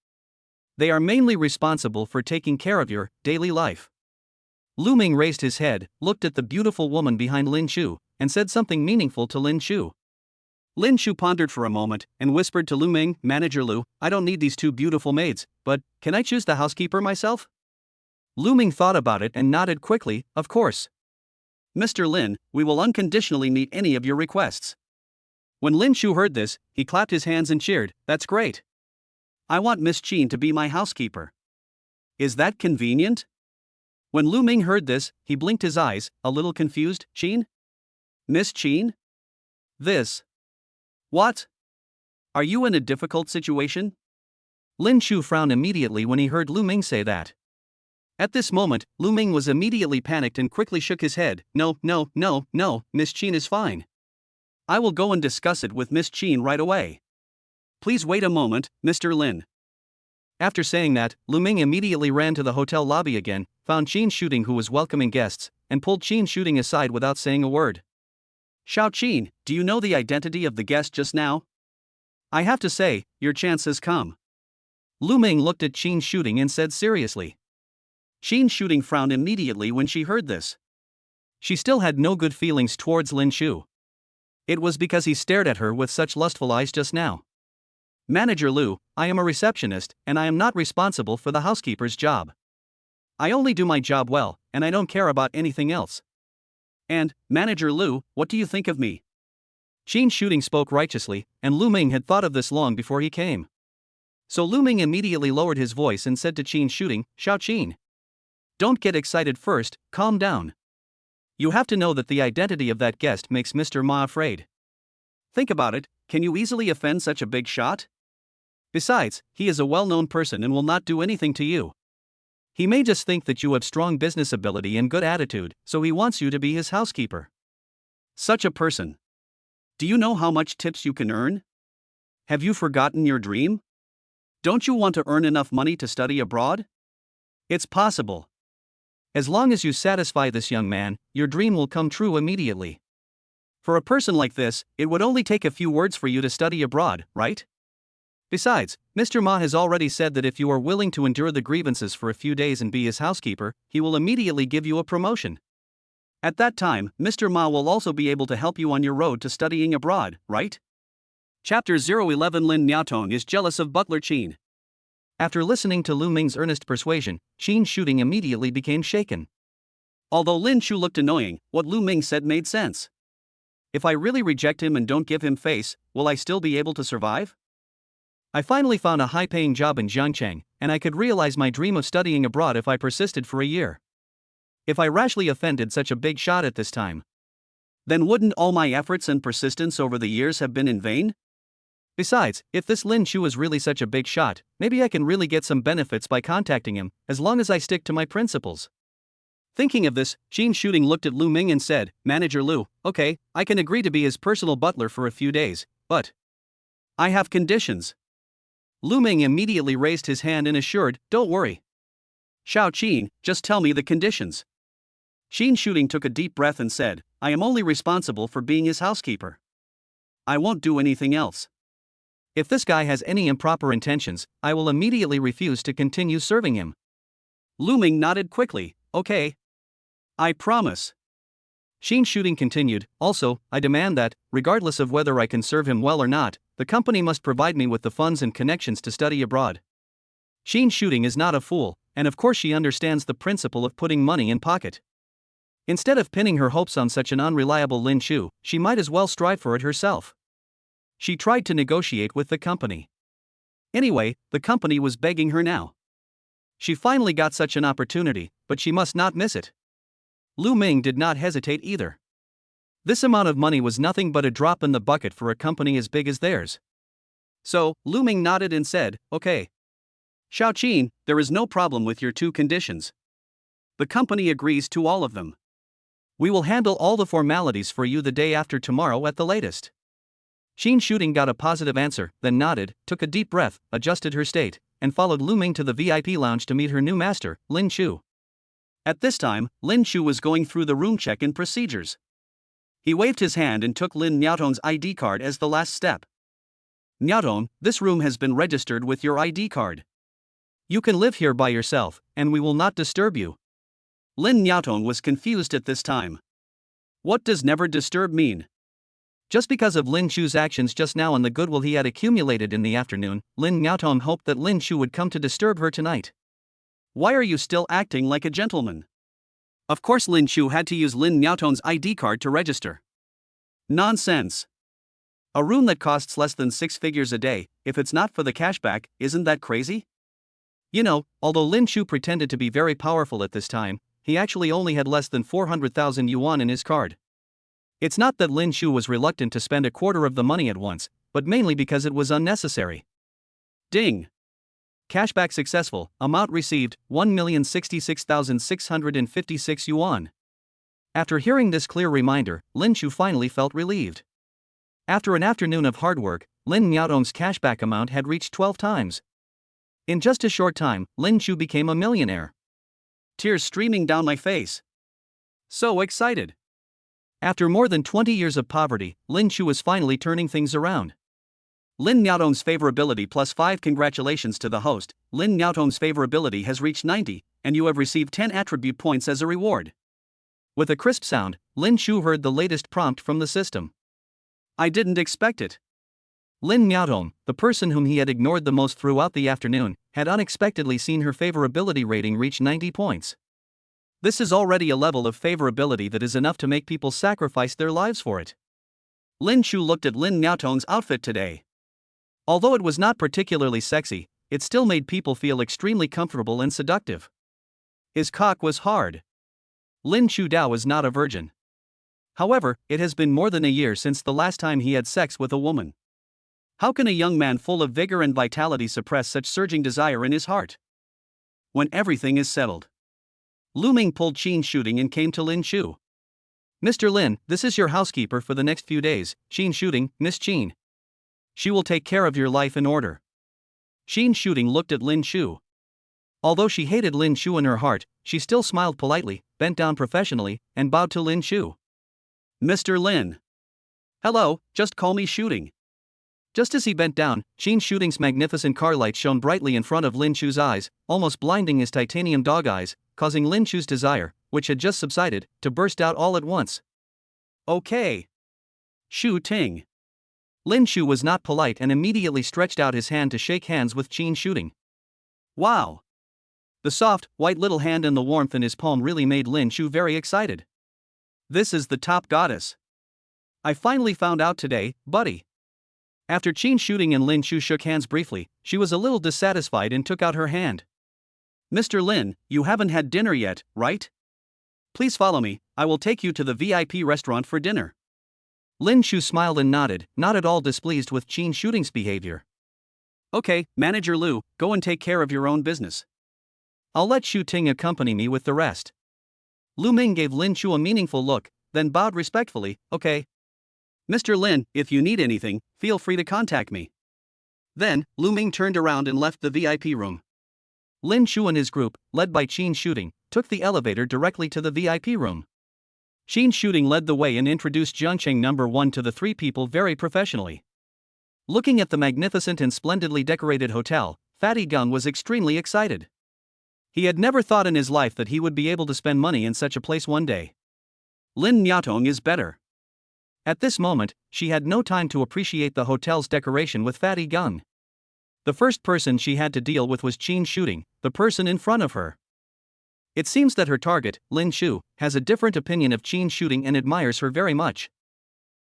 They are mainly responsible for taking care of your daily life. Lu Ming raised his head, looked at the beautiful woman behind Lin Chu, and said something meaningful to Lin Chu. Lin Chu pondered for a moment and whispered to Lu Ming, Manager Lu, I don't need these two beautiful maids, but can I choose the housekeeper myself? Lu Ming thought about it and nodded quickly, of course. Mr. Lin, we will unconditionally meet any of your requests. When Lin Chu heard this, he clapped his hands and cheered, that's great. I want Miss Qin to be my housekeeper. Is that convenient? When Lu Ming heard this, he blinked his eyes, a little confused, Qin? Miss Qin? This. What? Are you in a difficult situation? Lin Chu frowned immediately when he heard Lu Ming say that. At this moment, Lu Ming was immediately panicked and quickly shook his head, no, Miss Qin is fine. I will go and discuss it with Miss Qin right away. Please wait a moment, Mr. Lin. After saying that, Lu Ming immediately ran to the hotel lobby again, found Qin Shooting who was welcoming guests, and pulled Qin Shooting aside without saying a word. Xiao Qin, do you know the identity of the guest just now? I have to say, your chance has come. Lu Ming looked at Qin Shooting and said seriously. Qin Shooting frowned immediately when she heard this. She still had no good feelings towards Lin Chu. It was because he stared at her with such lustful eyes just now. Manager Lu, I am a receptionist, and I am not responsible for the housekeeper's job. I only do my job well, and I don't care about anything else. And, Manager Lu, what do you think of me? Qin Shooting spoke righteously, and Lu Ming had thought of this long before he came. So Lu Ming immediately lowered his voice and said to Qin Shooting, Xiao Qin. Don't get excited first, calm down. You have to know that the identity of that guest makes Mr. Ma afraid. Think about it, can you easily offend such a big shot? Besides, he is a well-known person and will not do anything to you. He may just think that you have strong business ability and good attitude, so he wants you to be his housekeeper. Such a person. Do you know how much tips you can earn? Have you forgotten your dream? Don't you want to earn enough money to study abroad? It's possible. As long as you satisfy this young man, your dream will come true immediately. For a person like this, it would only take a few words for you to study abroad, right? Besides, Mr. Ma has already said that if you are willing to endure the grievances for a few days and be his housekeeper, he will immediately give you a promotion. At that time, Mr. Ma will also be able to help you on your road to studying abroad, right? Chapter 011 Lin Niaotong is jealous of butler Qin. After listening to Lu Ming's earnest persuasion, Qin's shooting immediately became shaken. Although Lin Chu looked annoying, what Lu Ming said made sense. If I really reject him and don't give him face, will I still be able to survive? I finally found a high-paying job in Jiangcheng, and I could realize my dream of studying abroad if I persisted for a year. If I rashly offended such a big shot at this time, then wouldn't all my efforts and persistence over the years have been in vain? Besides, if this Lin Chu is really such a big shot, maybe I can really get some benefits by contacting him, as long as I stick to my principles. Thinking of this, Qin Shooting looked at Lu Ming and said, Manager Lu, okay, I can agree to be his personal butler for a few days, but I have conditions. Lu Ming immediately raised his hand and assured, don't worry. Xiao Qin, just tell me the conditions. Qin Shooting took a deep breath and said, I am only responsible for being his housekeeper. I won't do anything else. If this guy has any improper intentions, I will immediately refuse to continue serving him. Lu Ming nodded quickly, okay. I promise. Qin Shooting continued, also, I demand that, regardless of whether I can serve him well or not, the company must provide me with the funds and connections to study abroad. Qin Shooting is not a fool, and of course she understands the principle of putting money in pocket. Instead of pinning her hopes on such an unreliable Lin Chu, she might as well strive for it herself. She tried to negotiate with the company. Anyway, the company was begging her now. She finally got such an opportunity, but she must not miss it. Lu Ming did not hesitate either. This amount of money was nothing but a drop in the bucket for a company as big as theirs. So, Lu Ming nodded and said, okay. Xiao Qin, there is no problem with your two conditions. The company agrees to all of them. We will handle all the formalities for you the day after tomorrow at the latest. Qin Shooting got a positive answer, then nodded, took a deep breath, adjusted her state, and followed Lu Ming to the VIP lounge to meet her new master, Lin Chu. At this time, Lin Chu was going through the room check-in procedures. He waved his hand and took Lin Niaotong's ID card as the last step. Niaotong, this room has been registered with your ID card. You can live here by yourself, and we will not disturb you. Lin Niaotong was confused at this time. What does never disturb mean? Just because of Lin Chu's actions just now and the goodwill he had accumulated in the afternoon, Lin Niaotong hoped that Lin Chu would come to disturb her tonight. Why are you still acting like a gentleman? Of course Lin Chu had to use Lin Niaotong's ID card to register. Nonsense. A room that costs less than 6 figures a day, if it's not for the cashback, isn't that crazy? You know, although Lin Chu pretended to be very powerful at this time, he actually only had less than 400,000 yuan in his card. It's not that Lin Chu was reluctant to spend a quarter of the money at once, but mainly because it was unnecessary. Ding! Cashback successful, amount received, 1,066,656 yuan. After hearing this clear reminder, Lin Chu finally felt relieved. After an afternoon of hard work, Lin Niaotong's cashback amount had reached 12 times. In just a short time, Lin Chu became a millionaire. Tears streaming down my face. So excited. After more than 20 years of poverty, Lin Chu was finally turning things around. Lin Niaotong's favorability plus 5. Congratulations to the host, Lin Niaotong's favorability has reached 90, and you have received 10 attribute points as a reward. With a crisp sound, Lin Chu heard the latest prompt from the system. I didn't expect it. Lin Niaotong, the person whom he had ignored the most throughout the afternoon, had unexpectedly seen her favorability rating reach 90 points. This is already a level of favorability that is enough to make people sacrifice their lives for it. Lin Chu looked at Lin Niaotong's outfit today. Although it was not particularly sexy, it still made people feel extremely comfortable and seductive. His cock was hard. Lin Chu Dao is not a virgin. However, it has been more than a year since the last time he had sex with a woman. How can a young man full of vigor and vitality suppress such surging desire in his heart? when everything is settled. Lu Ming pulled Qin Shooting and came to Lin Shu. Mr. Lin, this is your housekeeper for the next few days, Qin Shooting, Miss Qin. She will take care of your life in order. Qin Shooting looked at Lin Shu. Although she hated Lin Shu in her heart, she still smiled politely, bent down professionally, and bowed to Lin Shu. Mr. Lin. Hello, just call me Shooting. Just as he bent down, Qin Shooting's magnificent car light shone brightly in front of Lin Shu's eyes, almost blinding his titanium dog eyes, causing Lin Shu's desire, which had just subsided, to burst out all at once. Okay. Shu Ting. Lin Shu was not polite and immediately stretched out his hand to shake hands with Qin Shooting. Wow. The soft, white little hand and the warmth in his palm really made Lin Shu very excited. This is the top goddess. I finally found out today, buddy. After Qin Shooting and Lin Shu shook hands briefly, she was a little dissatisfied and took out her hand. Mr. Lin, you haven't had dinner yet, right? Please follow me, I will take you to the VIP restaurant for dinner. Lin Shu smiled and nodded, not at all displeased with Qin Shooting's behavior. Okay, Manager Lu, go and take care of your own business. I'll let Shu Ting accompany me with the rest. Lu Ming gave Lin Shu a meaningful look, then bowed respectfully, okay. Mr. Lin, if you need anything, feel free to contact me. Then, Lu Ming turned around and left the VIP room. Lin Shu and his group, led by Qin Shooting, took the elevator directly to the VIP room. Qin Shooting led the way and introduced Jiangcheng No. 1 to the three people very professionally. Looking at the magnificent and splendidly decorated hotel, Fatty Gung was extremely excited. He had never thought in his life that he would be able to spend money in such a place one day. Lin Miaotong is better. At this moment, she had no time to appreciate the hotel's decoration with Fatty Gung. The first person she had to deal with was Qin Shooting, the person in front of her. It seems that her target, Lin Shu, has a different opinion of Qin Shooting and admires her very much.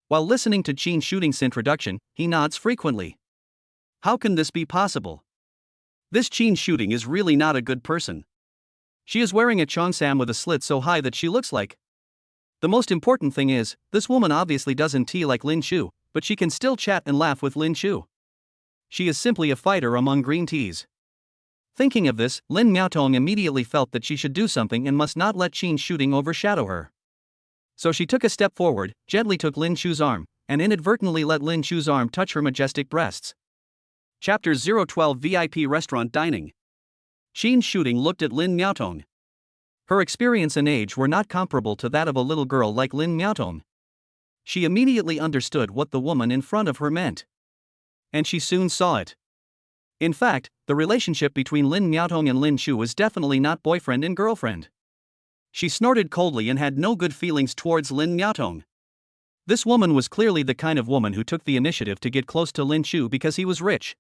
While listening to Qin Shooting's introduction, he nods frequently. How can this be possible? This Qin Shooting is really not a good person. She is wearing a cheongsam with a slit so high that she looks like. The most important thing is, this woman obviously doesn't tea like Lin Shu, but she can still chat and laugh with Lin Shu. She is simply a fighter among green teas. Thinking of this, Lin Miaotong immediately felt that she should do something and must not let Qin Shooting overshadow her. So she took a step forward, gently took Lin Shu's arm, and inadvertently let Lin Shu's arm touch her majestic breasts. Chapter 012 VIP Restaurant Dining. Qin Shooting looked at Lin Miaotong. Her experience and age were not comparable to that of a little girl like Lin Miaotong. She immediately understood what the woman in front of her meant. And she soon saw it. In fact, the relationship between Lin Miaotong and Lin Shu was definitely not boyfriend and girlfriend. She snorted coldly and had no good feelings towards Lin Miaotong. This woman was clearly the kind of woman who took the initiative to get close to Lin Shu because he was rich.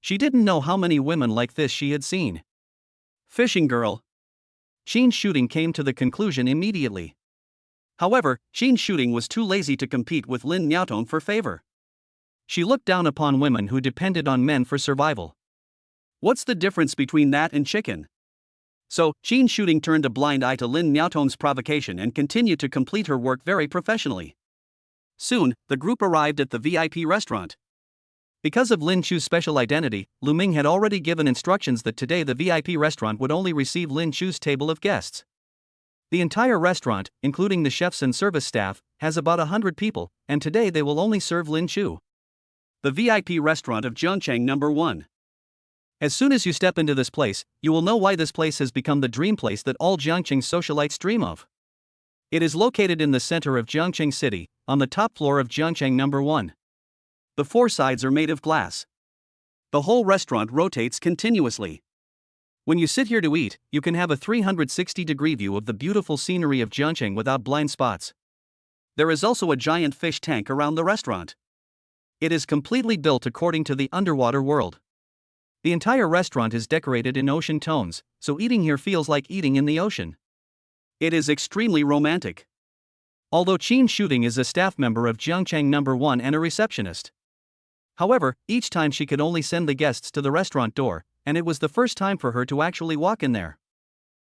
She didn't know how many women like this she had seen. Fishing girl. Qin Shooting came to the conclusion immediately. However, Qin Shooting was too lazy to compete with Lin Miaotong for favor. She looked down upon women who depended on men for survival. What's the difference between that and chicken? So, Qin Shooting turned a blind eye to Lin Miaotong's provocation and continued to complete her work very professionally. Soon, the group arrived at the VIP restaurant. Because of Lin Shu's special identity, Lu Ming had already given instructions that today the VIP restaurant would only receive Lin Shu's table of guests. The entire restaurant, including the chefs and service staff, has about 100 people, and today they will only serve Lin Shu. The VIP restaurant of Jiangcheng No. 1. As soon as you step into this place, you will know why this place has become the dream place that all Jiangcheng socialites dream of. It is located in the center of Jiangcheng City, on the top floor of Jiangcheng No. 1. The four sides are made of glass. The whole restaurant rotates continuously. When you sit here to eat, you can have a 360-degree view of the beautiful scenery of Jiangcheng without blind spots. There is also a giant fish tank around the restaurant. It is completely built according to the underwater world. The entire restaurant is decorated in ocean tones, so eating here feels like eating in the ocean. It is extremely romantic. Although Qin Shooting is a staff member of Jiangcheng No. 1 and a receptionist. However, each time she could only send the guests to the restaurant door, and it was the first time for her to actually walk in there.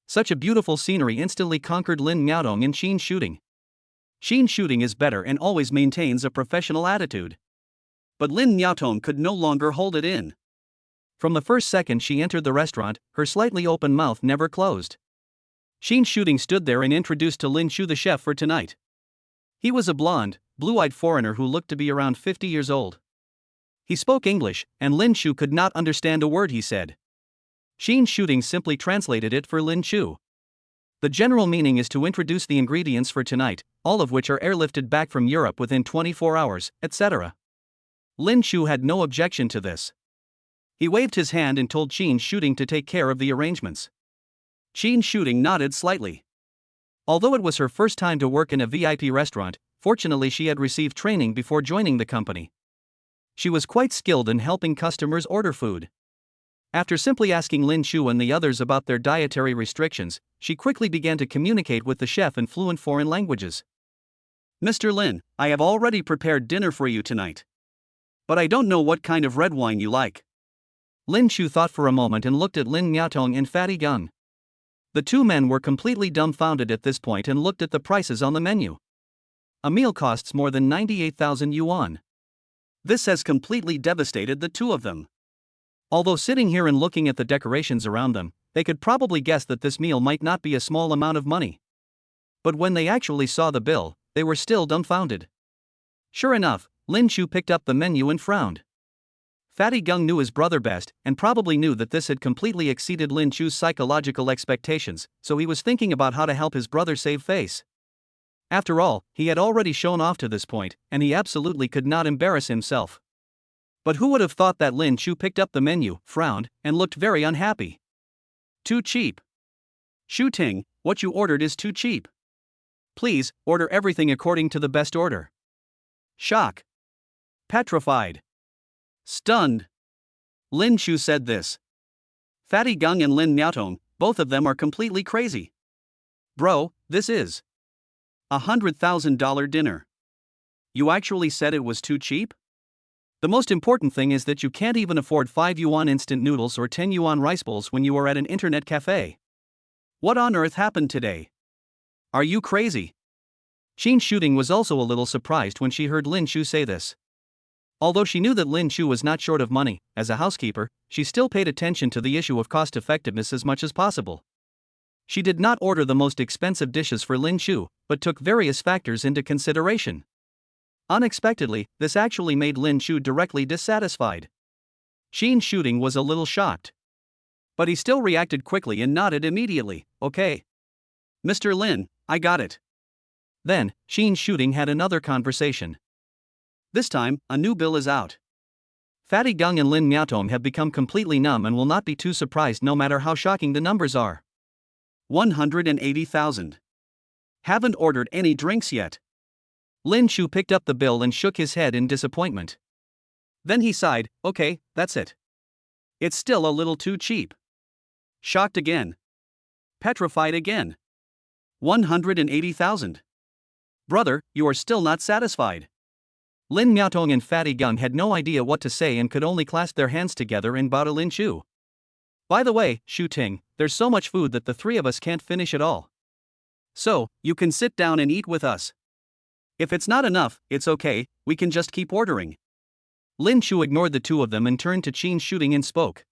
Such a beautiful scenery instantly conquered Lin Miaotong and Qin Shooting. Qin Shooting is better and always maintains a professional attitude. But Lin Miaotong could no longer hold it in. From the first second she entered the restaurant, her slightly open mouth never closed. Qin Shooting stood there and introduced to Lin Chu the chef for tonight. He was a blonde, blue-eyed foreigner who looked to be around 50 years old. He spoke English, and Lin Chu could not understand a word he said. Qin Shooting simply translated it for Lin Chu. The general meaning is to introduce the ingredients for tonight, all of which are airlifted back from Europe within 24 hours, etc. Lin Chu had no objection to this. He waved his hand and told Qin Shooting to take care of the arrangements. Qin Shooting nodded slightly. Although it was her first time to work in a VIP restaurant, fortunately she had received training before joining the company. She was quite skilled in helping customers order food. After simply asking Lin Chu and the others about their dietary restrictions, she quickly began to communicate with the chef in fluent foreign languages. "Mr. Lin, I have already prepared dinner for you tonight. But I don't know what kind of red wine you like." Lin Chu thought for a moment and looked at Lin Miaotong and Fatty Gung. The two men were completely dumbfounded at this point and looked at the prices on the menu. A meal costs more than 98,000 yuan. This has completely devastated the two of them. Although sitting here and looking at the decorations around them, they could probably guess that this meal might not be a small amount of money. But when they actually saw the bill, they were still dumbfounded. Sure enough, Lin Chu picked up the menu and frowned. Fatty Gung knew his brother best and probably knew that this had completely exceeded Lin Chu's psychological expectations, so he was thinking about how to help his brother save face. After all, he had already shown off to this point, and he absolutely could not embarrass himself. But who would have thought that Lin Chu picked up the menu, frowned, and looked very unhappy? Too cheap. Shu Ting, what you ordered is too cheap. Please, order everything according to the best order. Shock. Petrified. Stunned. Lin Chu said this. Fatty Gung and Lin Miaotong, both of them are completely crazy. Bro, this is $100,000 dinner. You actually said it was too cheap? The most important thing is that you can't even afford 5 yuan instant noodles or 10 yuan rice bowls when you are at an internet cafe. What on earth happened today? Are you crazy? Qin Shooting was also a little surprised when she heard Lin Chu say this. Although she knew that Lin Chu was not short of money, as a housekeeper, she still paid attention to the issue of cost-effectiveness as much as possible. She did not order the most expensive dishes for Lin Chu, but took various factors into consideration. Unexpectedly, this actually made Lin Chu directly dissatisfied. Qin Shooting was a little shocked. But he still reacted quickly and nodded immediately. Okay. Mr. Lin, I got it. Then, Qin Shooting had another conversation. This time, a new bill is out. Fatty Gung and Lin Miaotong have become completely numb and will not be too surprised no matter how shocking the numbers are. 180,000. Haven't ordered any drinks yet. Lin Chu picked up the bill and shook his head in disappointment. Then he sighed, okay, that's it. It's still a little too cheap. Shocked again. Petrified again. 180,000. Brother, you are still not satisfied. Lin Miaotong and Fatty Gung had no idea what to say and could only clasp their hands together and bow to Lin Chu. By the way, Shu Ting, there's so much food that the three of us can't finish it all. So, you can sit down and eat with us. If it's not enough, it's okay, we can just keep ordering. Lin Chu ignored the two of them and turned to Qin Shooting and spoke.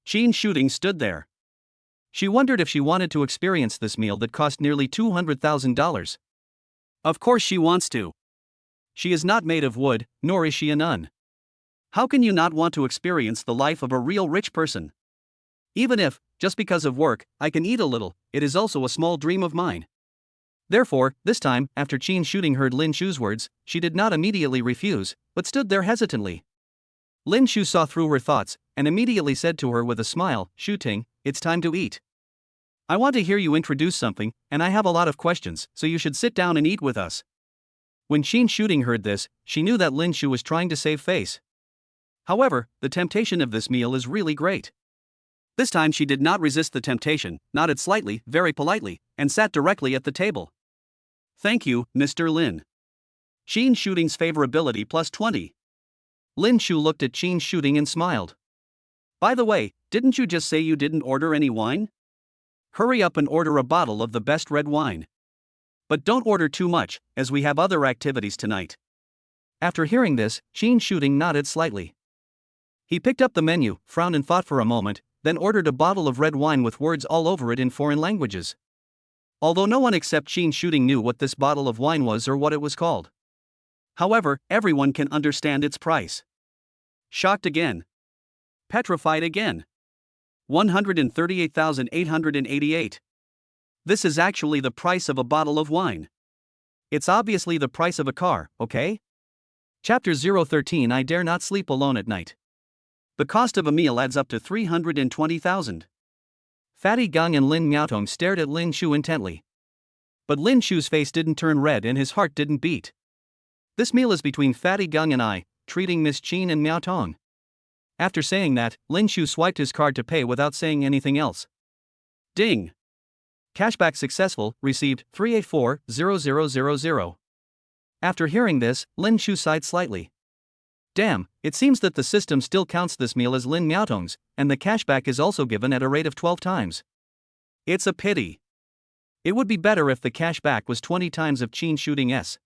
Qin Shooting stood there. She wondered if she wanted to experience this meal that cost nearly $200,000. Of course she wants to. She is not made of wood, nor is she a nun. How can you not want to experience the life of a real rich person? Even if, just because of work, I can eat a little, it is also a small dream of mine. Therefore, this time, after Qin Shooting heard Lin Chu's words, she did not immediately refuse, but stood there hesitantly. Lin Chu saw through her thoughts, and immediately said to her with a smile, Shu Ting, it's time to eat. I want to hear you introduce something, and I have a lot of questions, so you should sit down and eat with us. When Qin Shooting heard this, she knew that Lin Chu was trying to save face. However, the temptation of this meal is really great. This time she did not resist the temptation, nodded slightly, very politely, and sat directly at the table. Thank you, Mr. Lin. Qin Shooting's favorability plus 20. Lin Chu looked at Qin Shooting and smiled. By the way, didn't you just say you didn't order any wine? Hurry up and order a bottle of the best red wine. But don't order too much, as we have other activities tonight. After hearing this, Qin Shooting nodded slightly. He picked up the menu, frowned and thought for a moment, then ordered a bottle of red wine with words all over it in foreign languages. Although no one except Sheen Shooting knew what this bottle of wine was or what it was called. However, everyone can understand its price. Shocked again. Petrified again. 138,888. This is actually the price of a bottle of wine. It's obviously the price of a car, okay? Chapter 013 I dare not sleep alone at night. The cost of a meal adds up to 320,000. Fatty Gung and Lin Miaotong stared at Lin Shu intently. But Lin Shu's face didn't turn red and his heart didn't beat. This meal is between Fatty Gung and I, treating Miss Qin and Miaotong. After saying that, Lin Shu swiped his card to pay without saying anything else. Ding! Cashback successful, received 384,000. After hearing this, Lin Shu sighed slightly. Damn, it seems that the system still counts this meal as Lin Miaotong's, and the cashback is also given at a rate of 12 times. It's a pity. It would be better if the cashback was 20 times of Qin Shooting's.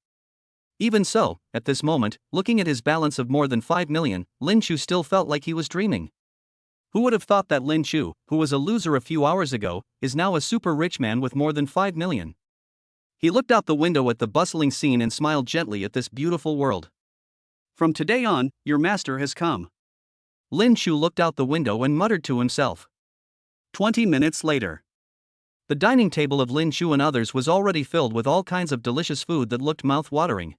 Even so, at this moment, looking at his balance of more than 5 million, Lin Shu still felt like he was dreaming. Who would have thought that Lin Shu, who was a loser a few hours ago, is now a super rich man with more than 5 million? He looked out the window at the bustling scene and smiled gently at this beautiful world. From today on, your master has come. Lin Shu looked out the window and muttered to himself. 20 minutes later. The dining table of Lin Shu and others was already filled with all kinds of delicious food that looked mouth-watering.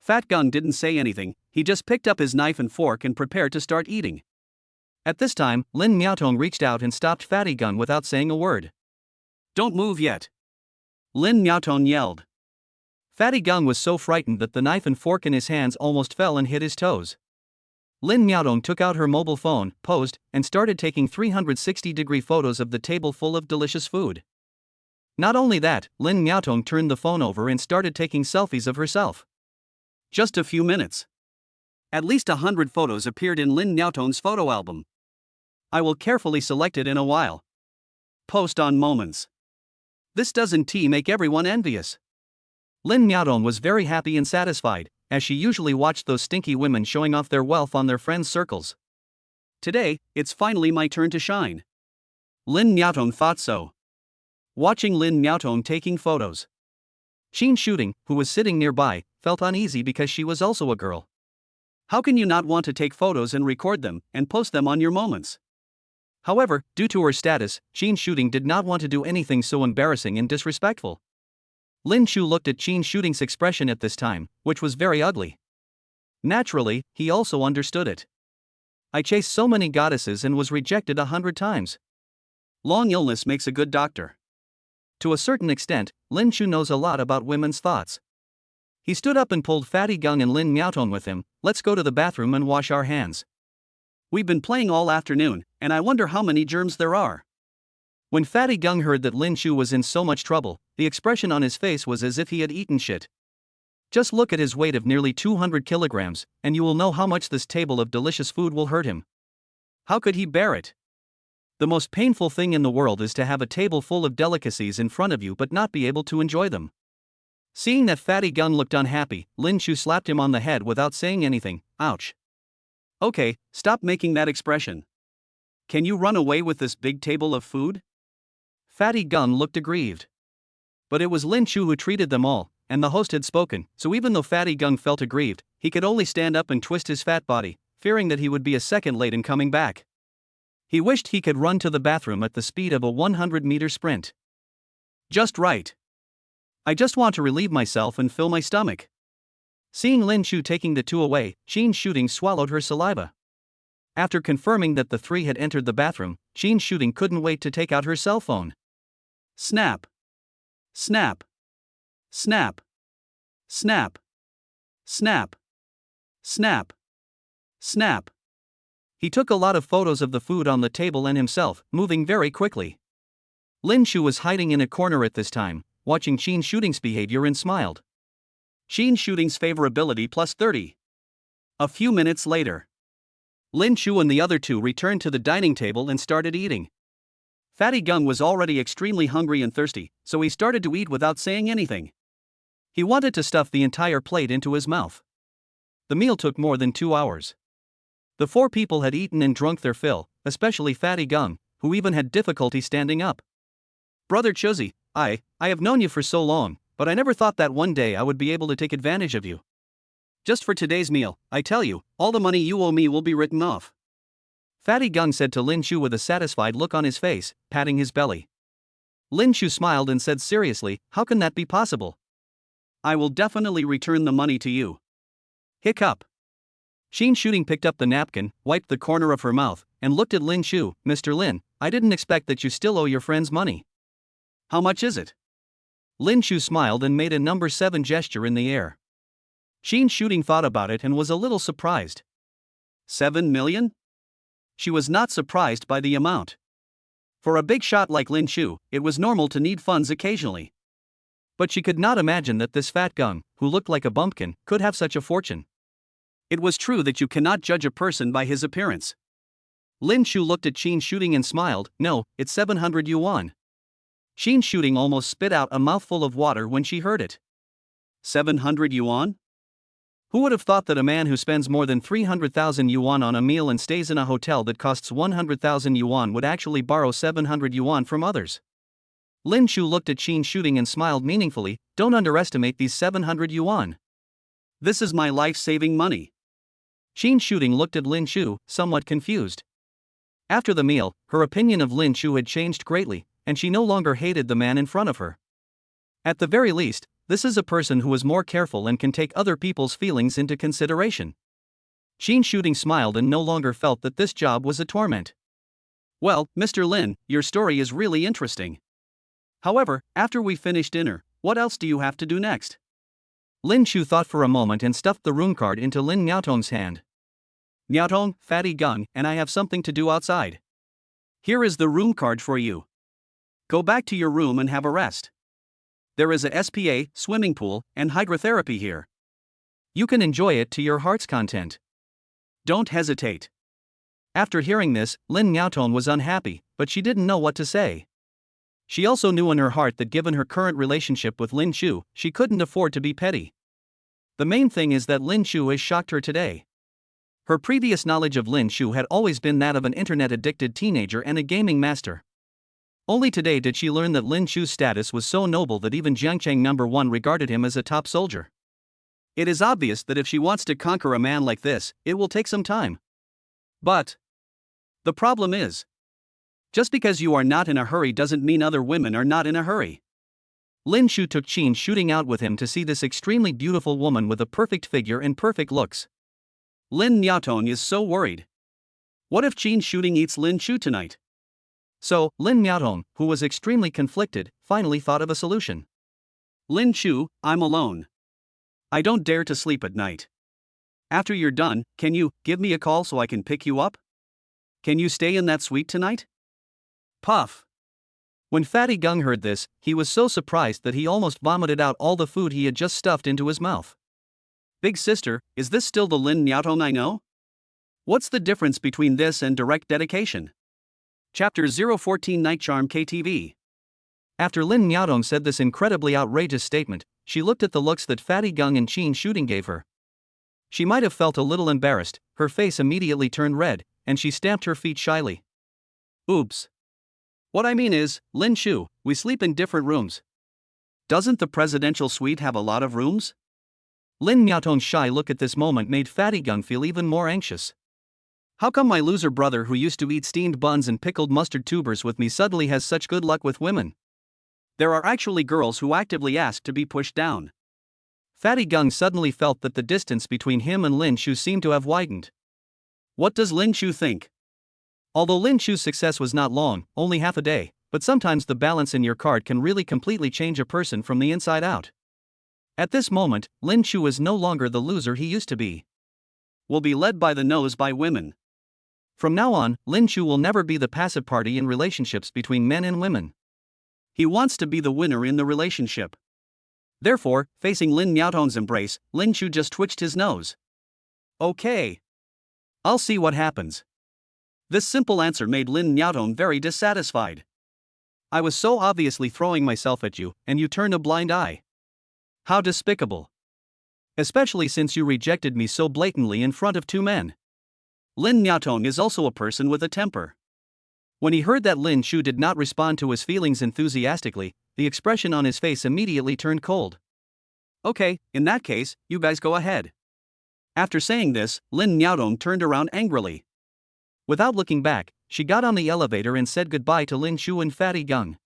Fat Gung didn't say anything, he just picked up his knife and fork and prepared to start eating. At this time, Lin Miaotong reached out and stopped Fatty Gung without saying a word. Don't move yet. Lin Miaotong yelled. Fatty Gung was so frightened that the knife and fork in his hands almost fell and hit his toes. Lin Miaotong took out her mobile phone, posed, and started taking 360-degree photos of the table full of delicious food. Not only that, Lin Miaotong turned the phone over and started taking selfies of herself. Just a few minutes. At least 100 photos appeared in Lin Miaotong's photo album. I will carefully select it in a while. Post on moments. This doesn't make everyone envious. Lin Miaotong was very happy and satisfied, as she usually watched those stinky women showing off their wealth on their friends' circles. Today, it's finally my turn to shine. Lin Miaotong thought so. Watching Lin Miaotong taking photos. Qin Shooting, who was sitting nearby, felt uneasy because she was also a girl. How can you not want to take photos and record them, and post them on your moments? However, due to her status, Qin Shooting did not want to do anything so embarrassing and disrespectful. Lin Shu looked at Qin Shooting's expression at this time, which was very ugly. Naturally, he also understood it. I chased so many goddesses and was rejected 100 times. Long illness makes a good doctor. To a certain extent, Lin Shu knows a lot about women's thoughts. He stood up and pulled Fatty Gung and Lin Miaotong with him. Let's go to the bathroom and wash our hands. We've been playing all afternoon, and I wonder how many germs there are. When Fatty Gung heard that Lin Shu was in so much trouble, the expression on his face was as if he had eaten shit. Just look at his weight of nearly 200 kilograms, and you will know how much this table of delicious food will hurt him. How could he bear it? The most painful thing in the world is to have a table full of delicacies in front of you but not be able to enjoy them. Seeing that Fatty Gung looked unhappy, Lin Shu slapped him on the head without saying anything. Ouch. Okay, stop making that expression. Can you run away with this big table of food? Fatty Gung looked aggrieved. But it was Lin Shu who treated them all, and the host had spoken, so even though Fatty Gung felt aggrieved, he could only stand up and twist his fat body, fearing that he would be a second late in coming back. He wished he could run to the bathroom at the speed of a 100-meter sprint. Just right. I just want to relieve myself and fill my stomach. Seeing Lin Shu taking the two away, Qin Shooting swallowed her saliva. After confirming that the three had entered the bathroom, Qin Shooting couldn't wait to take out her cell phone. Snap. Snap. Snap. Snap. Snap. Snap. Snap. He took a lot of photos of the food on the table and himself, moving very quickly. Lin Shu was hiding in a corner at this time, watching Qin Shooting's behavior and smiled. Qin Shooting's favorability plus 30. A few minutes later. Lin Shu and the other two returned to the dining table and started eating. Fatty Gung was already extremely hungry and thirsty, so he started to eat without saying anything. He wanted to stuff the entire plate into his mouth. The meal took more than 2 hours. The four people had eaten and drunk their fill, especially Fatty Gung, who even had difficulty standing up. Brother Chuzi, I have known you for so long, but I never thought that one day I would be able to take advantage of you. Just for today's meal, I tell you, all the money you owe me will be written off. Fatty Gung said to Lin Chu with a satisfied look on his face, patting his belly. Lin Chu smiled and said seriously, how can that be possible? I will definitely return the money to you. Hiccup. Sheen Shooting picked up the napkin, wiped the corner of her mouth, and looked at Lin Chu. Mr. Lin, I didn't expect that you still owe your friends money. How much is it? Lin Chu smiled and made a number 7 gesture in the air. Sheen Shooting thought about it and was a little surprised. 7 million? She was not surprised by the amount. For a big shot like Lin Chu, it was normal to need funds occasionally. But she could not imagine that this fat gung, who looked like a bumpkin, could have such a fortune. It was true that you cannot judge a person by his appearance. Lin Chu looked at Sheen Shooting and smiled. No, it's 700 yuan. Sheen Shooting almost spit out a mouthful of water when she heard it. 700 yuan? Who would have thought that a man who spends more than 300,000 yuan on a meal and stays in a hotel that costs 100,000 yuan would actually borrow 700 yuan from others? Lin Chu looked at Sheen Shooting and smiled meaningfully. Don't underestimate these 700 yuan. This is my life-saving money. Sheen Shooting looked at Lin Chu, somewhat confused. After the meal, her opinion of Lin Chu had changed greatly, and she no longer hated the man in front of her. At the very least, this is a person who is more careful and can take other people's feelings into consideration. Sheen Shooting smiled and no longer felt that this job was a torment. Well, Mr. Lin, your story is really interesting. However, after we finish dinner, what else do you have to do next? Lin Chu thought for a moment and stuffed the room card into Lin Niaotong's hand. Niaotong, Fatty Gung, and I have something to do outside. Here is the room card for you. Go back to your room and have a rest. There is a SPA, swimming pool, and hydrotherapy here. You can enjoy it to your heart's content. Don't hesitate. After hearing this, Lin Niaotong was unhappy, but she didn't know what to say. She also knew in her heart that given her current relationship with Lin Chu, she couldn't afford to be petty. The main thing is that Lin Chu has shocked her today. Her previous knowledge of Lin Chu had always been that of an internet-addicted teenager and a gaming master. Only today did she learn that Lin Chu's status was so noble that even Jiangcheng No. 1 regarded him as a top soldier. It is obvious that if she wants to conquer a man like this, it will take some time. But the problem is, just because you are not in a hurry doesn't mean other women are not in a hurry. Lin Chu took Sheen Shooting out with him to see this extremely beautiful woman with a perfect figure and perfect looks. Lin Niaotong is so worried. What if Sheen Shooting eats Lin Chu tonight? So, Lin Niaotong, who was extremely conflicted, finally thought of a solution. Lin Chu, I'm alone. I don't dare to sleep at night. After you're done, can you give me a call so I can pick you up? Can you stay in that suite tonight? Puff. When Fatty Gung heard this, he was so surprised that he almost vomited out all the food he had just stuffed into his mouth. Big sister, is this still the Lin Niaotong I know? What's the difference between this and direct dedication? Chapter 014 Night Charm KTV. After Lin Niaotong said this incredibly outrageous statement, she looked at the looks that Fatty Gung and Sheen Shooting gave her. She might have felt a little embarrassed, her face immediately turned red, and she stamped her feet shyly. Oops. What I mean is, Lin Chu, we sleep in different rooms. Doesn't the presidential suite have a lot of rooms? Lin Niaotong's shy look at this moment made Fatty Gung feel even more anxious. How come my loser brother who used to eat steamed buns and pickled mustard tubers with me suddenly has such good luck with women? There are actually girls who actively ask to be pushed down. Fatty Gung suddenly felt that the distance between him and Lin Chu seemed to have widened. What does Lin Chu think? Although Lin Chu's success was not long, only half a day, but sometimes the balance in your card can really completely change a person from the inside out. At this moment, Lin Chu is no longer the loser he used to be. Will be led by the nose by women. From now on, Lin Chu will never be the passive party in relationships between men and women. He wants to be the winner in the relationship. Therefore, facing Lin Niaotong's embrace, Lin Chu just twitched his nose. Okay. I'll see what happens. This simple answer made Lin Niaotong very dissatisfied. I was so obviously throwing myself at you, and you turned a blind eye. How despicable. Especially since you rejected me so blatantly in front of two men. Lin Miaotong is also a person with a temper. When he heard that Lin Shu did not respond to his feelings enthusiastically, the expression on his face immediately turned cold. Okay, in that case, you guys go ahead. After saying this, Lin Miaotong turned around angrily. Without looking back, she got on the elevator and said goodbye to Lin Shu and Fatty Gung.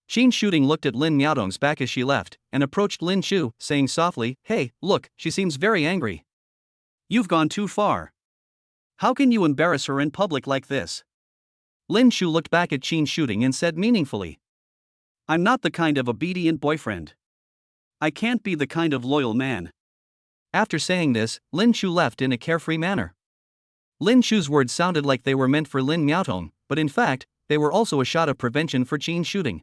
Qin Shooting looked at Lin Miaotong's back as she left, and approached Lin Shu, saying softly, "Hey, look, she seems very angry. You've gone too far. How can you embarrass her in public like this?" Lin Shu looked back at Qin Shooting and said meaningfully, "I'm not the kind of obedient boyfriend. I can't be the kind of loyal man." After saying this, Lin Shu left in a carefree manner. Lin Shu's words sounded like they were meant for Lin Miaotong, but in fact, they were also a shot of prevention for Qin Shooting.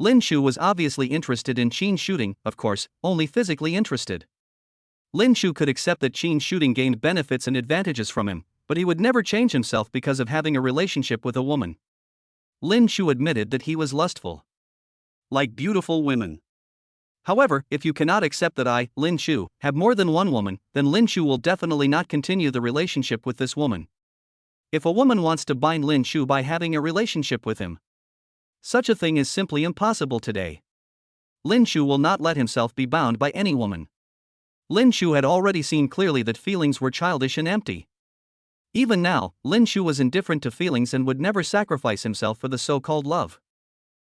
Lin Shu was obviously interested in Qin Shooting, of course, only physically interested. Lin Shu could accept that Qin Shooting gained benefits and advantages from him, but he would never change himself because of having a relationship with a woman. Lin Shu admitted that he was lustful. Like beautiful women. However, if you cannot accept that I, Lin Shu, have more than one woman, then Lin Shu will definitely not continue the relationship with this woman. If a woman wants to bind Lin Shu by having a relationship with him, such a thing is simply impossible today. Lin Shu will not let himself be bound by any woman. Lin Shu had already seen clearly that feelings were childish and empty. Even now, Lin Shu was indifferent to feelings and would never sacrifice himself for the so-called love.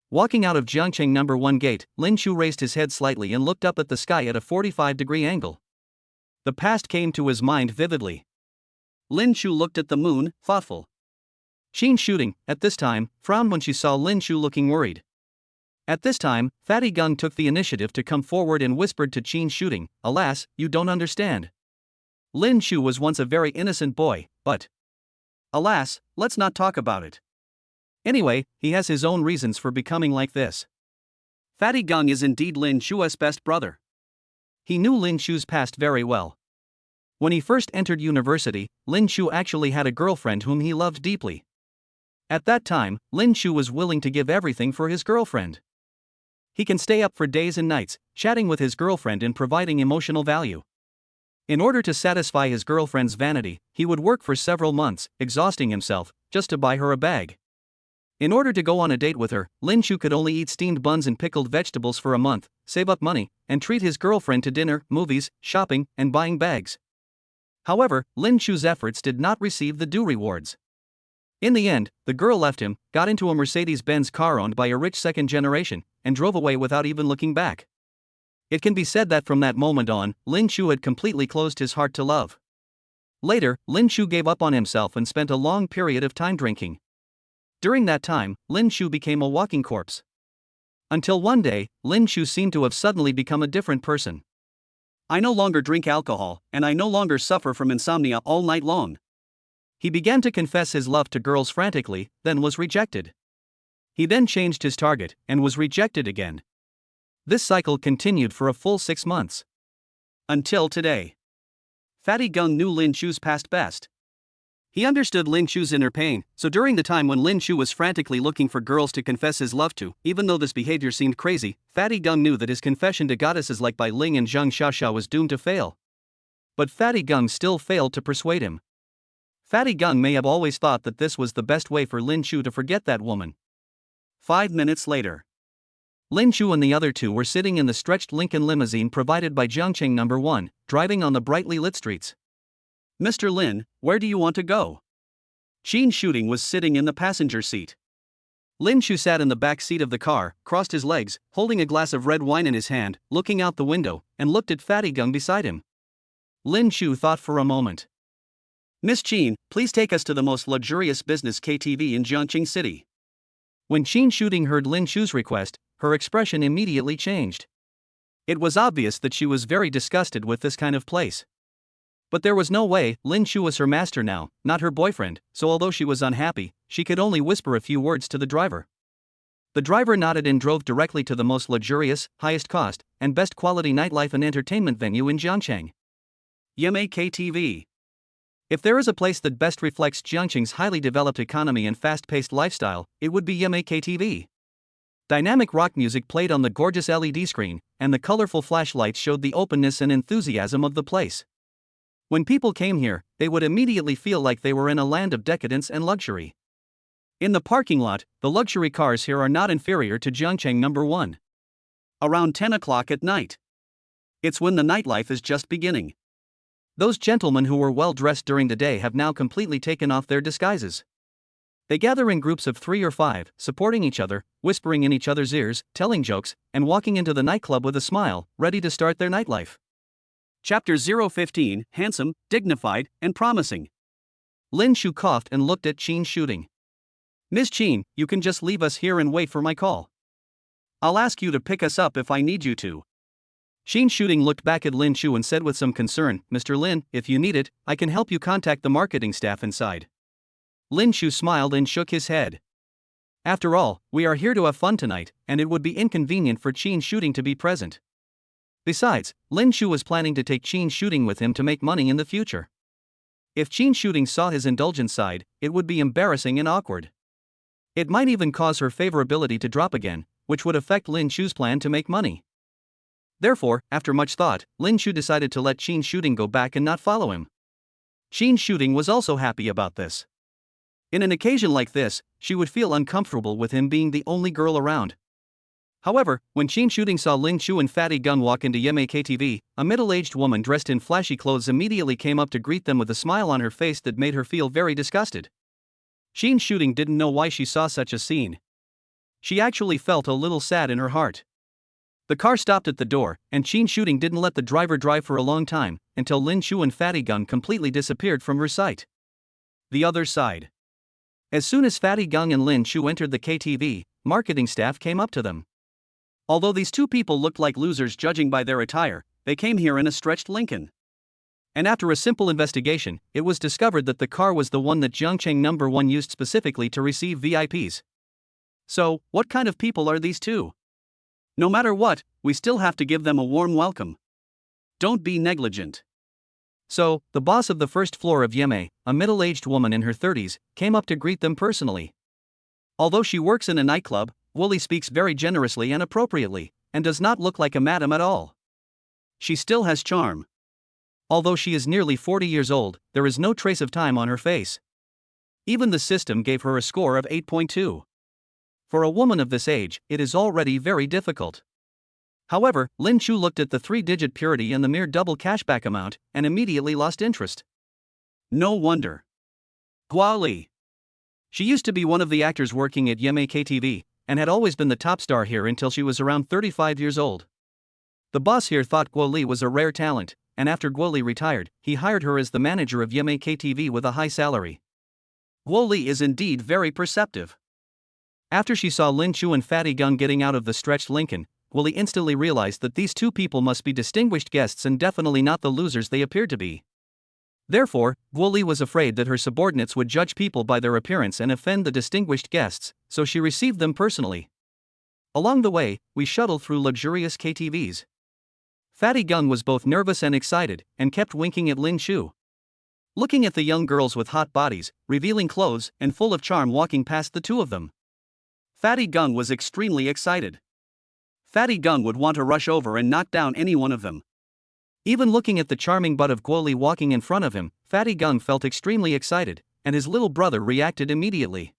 Walking out of Jiangcheng No. 1 gate, Lin Shu raised his head slightly and looked up at the sky at a 45-degree angle. The past came to his mind vividly. Lin Shu looked at the moon, thoughtful. Qin Shooting, at this time, frowned when she saw Lin Shu looking worried. At this time, Fatty Gung took the initiative to come forward and whispered to Qin Shooting, "Alas, you don't understand. Lin Shu was once a very innocent boy, but alas, let's not talk about it. Anyway, he has his own reasons for becoming like this." Fatty Gung is indeed Lin Shu's best brother. He knew Lin Shu's past very well. When he first entered university, Lin Shu actually had a girlfriend whom he loved deeply. At that time, Lin Shu was willing to give everything for his girlfriend. He can stay up for days and nights, chatting with his girlfriend and providing emotional value. In order to satisfy his girlfriend's vanity, he would work for several months, exhausting himself, just to buy her a bag. In order to go on a date with her, Lin Shu could only eat steamed buns and pickled vegetables for a month, save up money, and treat his girlfriend to dinner, movies, shopping, and buying bags. However, Lin Shu's efforts did not receive the due rewards. In the end, the girl left him, got into a Mercedes-Benz car owned by a rich second generation, and drove away without even looking back. It can be said that from that moment on, Lin Shu had completely closed his heart to love. Later, Lin Shu gave up on himself and spent a long period of time drinking. During that time, Lin Shu became a walking corpse. Until one day, Lin Shu seemed to have suddenly become a different person. "I no longer drink alcohol, and I no longer suffer from insomnia all night long." He began to confess his love to girls frantically, then was rejected. He then changed his target, and was rejected again. This cycle continued for a full 6 months. Until today. Fatty Gung knew Lin Shu's past best. He understood Lin Shu's inner pain, so during the time when Lin Shu was frantically looking for girls to confess his love to, even though this behavior seemed crazy, Fatty Gung knew that his confession to goddesses like Bai Ling and Zhang Xiaoxiao was doomed to fail. But Fatty Gung still failed to persuade him. Fatty Gung may have always thought that this was the best way for Lin Shu to forget that woman. 5 minutes later. Lin Shu and the other two were sitting in the stretched Lincoln limousine provided by Jiangcheng No. 1, driving on the brightly lit streets. "Mr. Lin, where do you want to go?" Qin Shooting was sitting in the passenger seat. Lin Shu sat in the back seat of the car, crossed his legs, holding a glass of red wine in his hand, looking out the window, and looked at Fatty Gung beside him. Lin Shu thought for a moment. "Miss Qin, please take us to the most luxurious business KTV in Jiangcheng City." When Qin Shooting heard Lin Shu's request, her expression immediately changed. It was obvious that she was very disgusted with this kind of place. But there was no way. Lin Shu was her master now, not her boyfriend, so although she was unhappy, she could only whisper a few words to the driver. The driver nodded and drove directly to the most luxurious, highest cost, and best quality nightlife and entertainment venue in Jiangcheng. Yimei KTV. If there is a place that best reflects Jiangcheng's highly developed economy and fast-paced lifestyle, it would be Yimei KTV. Dynamic rock music played on the gorgeous LED screen, and the colorful flashlights showed the openness and enthusiasm of the place. When people came here, they would immediately feel like they were in a land of decadence and luxury. In the parking lot, the luxury cars here are not inferior to Jiangcheng number 1. Around 10 o'clock at night. It's when the nightlife is just beginning. Those gentlemen who were well dressed during the day have now completely taken off their disguises. They gather in groups of 3 or 5, supporting each other, whispering in each other's ears, telling jokes, and walking into the nightclub with a smile, ready to start their nightlife. Chapter 015, handsome, dignified, and promising. Lin Shu coughed and looked at Qin Shooting. Miss Qin, you can just leave us here and wait for my call. I'll ask you to pick us up if I need you to. Qin Shooting looked back at Lin Shu and said with some concern, Mr. Lin, if you need it, I can help you contact the marketing staff inside. Lin Shu smiled and shook his head. After all, we are here to have fun tonight, and it would be inconvenient for Qin Shooting to be present. Besides, Lin Shu was planning to take Qin Shooting with him to make money in the future. If Qin Shooting saw his indulgent side, it would be embarrassing and awkward. It might even cause her favorability to drop again, which would affect Lin Shu's plan to make money. Therefore, after much thought, Lin Shu decided to let Qin Shooting go back and not follow him. Qin Shooting was also happy about this. In an occasion like this, she would feel uncomfortable with him being the only girl around. However, when Qin Shooting saw Lin Shu and Fatty Gung walk into Yeme KTV, a middle-aged woman dressed in flashy clothes immediately came up to greet them with a smile on her face that made her feel very disgusted. Qin Shooting didn't know why she saw such a scene. She actually felt a little sad in her heart. The car stopped at the door, and Qin Shooting didn't let the driver drive for a long time, until Lin Shu and Fatty Gung completely disappeared from her sight. The other side. As soon as Fatty Gung and Lin Shu entered the KTV, marketing staff came up to them. Although these two people looked like losers judging by their attire, they came here in a stretched Lincoln. And after a simple investigation, it was discovered that the car was the one that Jiangcheng number 1 used specifically to receive VIPs. So, what kind of people are these two? No matter what, we still have to give them a warm welcome. Don't be negligent. So, the boss of the first floor of Yeme, a middle-aged woman in her 30s, came up to greet them personally. Although she works in a nightclub, Wooly speaks very generously and appropriately, and does not look like a madam at all. She still has charm. Although she is nearly 40 years old, there is no trace of time on her face. Even the system gave her a score of 8.2. For a woman of this age, it is already very difficult. However, Lin Shu looked at the 3-digit purity and the mere double cashback amount, and immediately lost interest. No wonder. Hua Li. She used to be one of the actors working at Yeme KTV, and had always been the top star here until she was around 35 years old. The boss here thought Guo Li was a rare talent, and after Guo Li retired, he hired her as the manager of Yeme KTV with a high salary. Guo Li is indeed very perceptive. After she saw Lin Shu and Fatty Gung getting out of the stretched Lincoln, Guo Li instantly realized that these two people must be distinguished guests and definitely not the losers they appeared to be. Therefore, Guo Li was afraid that her subordinates would judge people by their appearance and offend the distinguished guests, so she received them personally. Along the way, we shuttled through luxurious KTVs. Fatty Gung was both nervous and excited, and kept winking at Lin Shu. Looking at the young girls with hot bodies, revealing clothes, and full of charm walking past the two of them. Fatty Gung was extremely excited. Fatty Gung would want to rush over and knock down any one of them. Even looking at the charming butt of Guo Li walking in front of him, Fatty Gung felt extremely excited, and his little brother reacted immediately.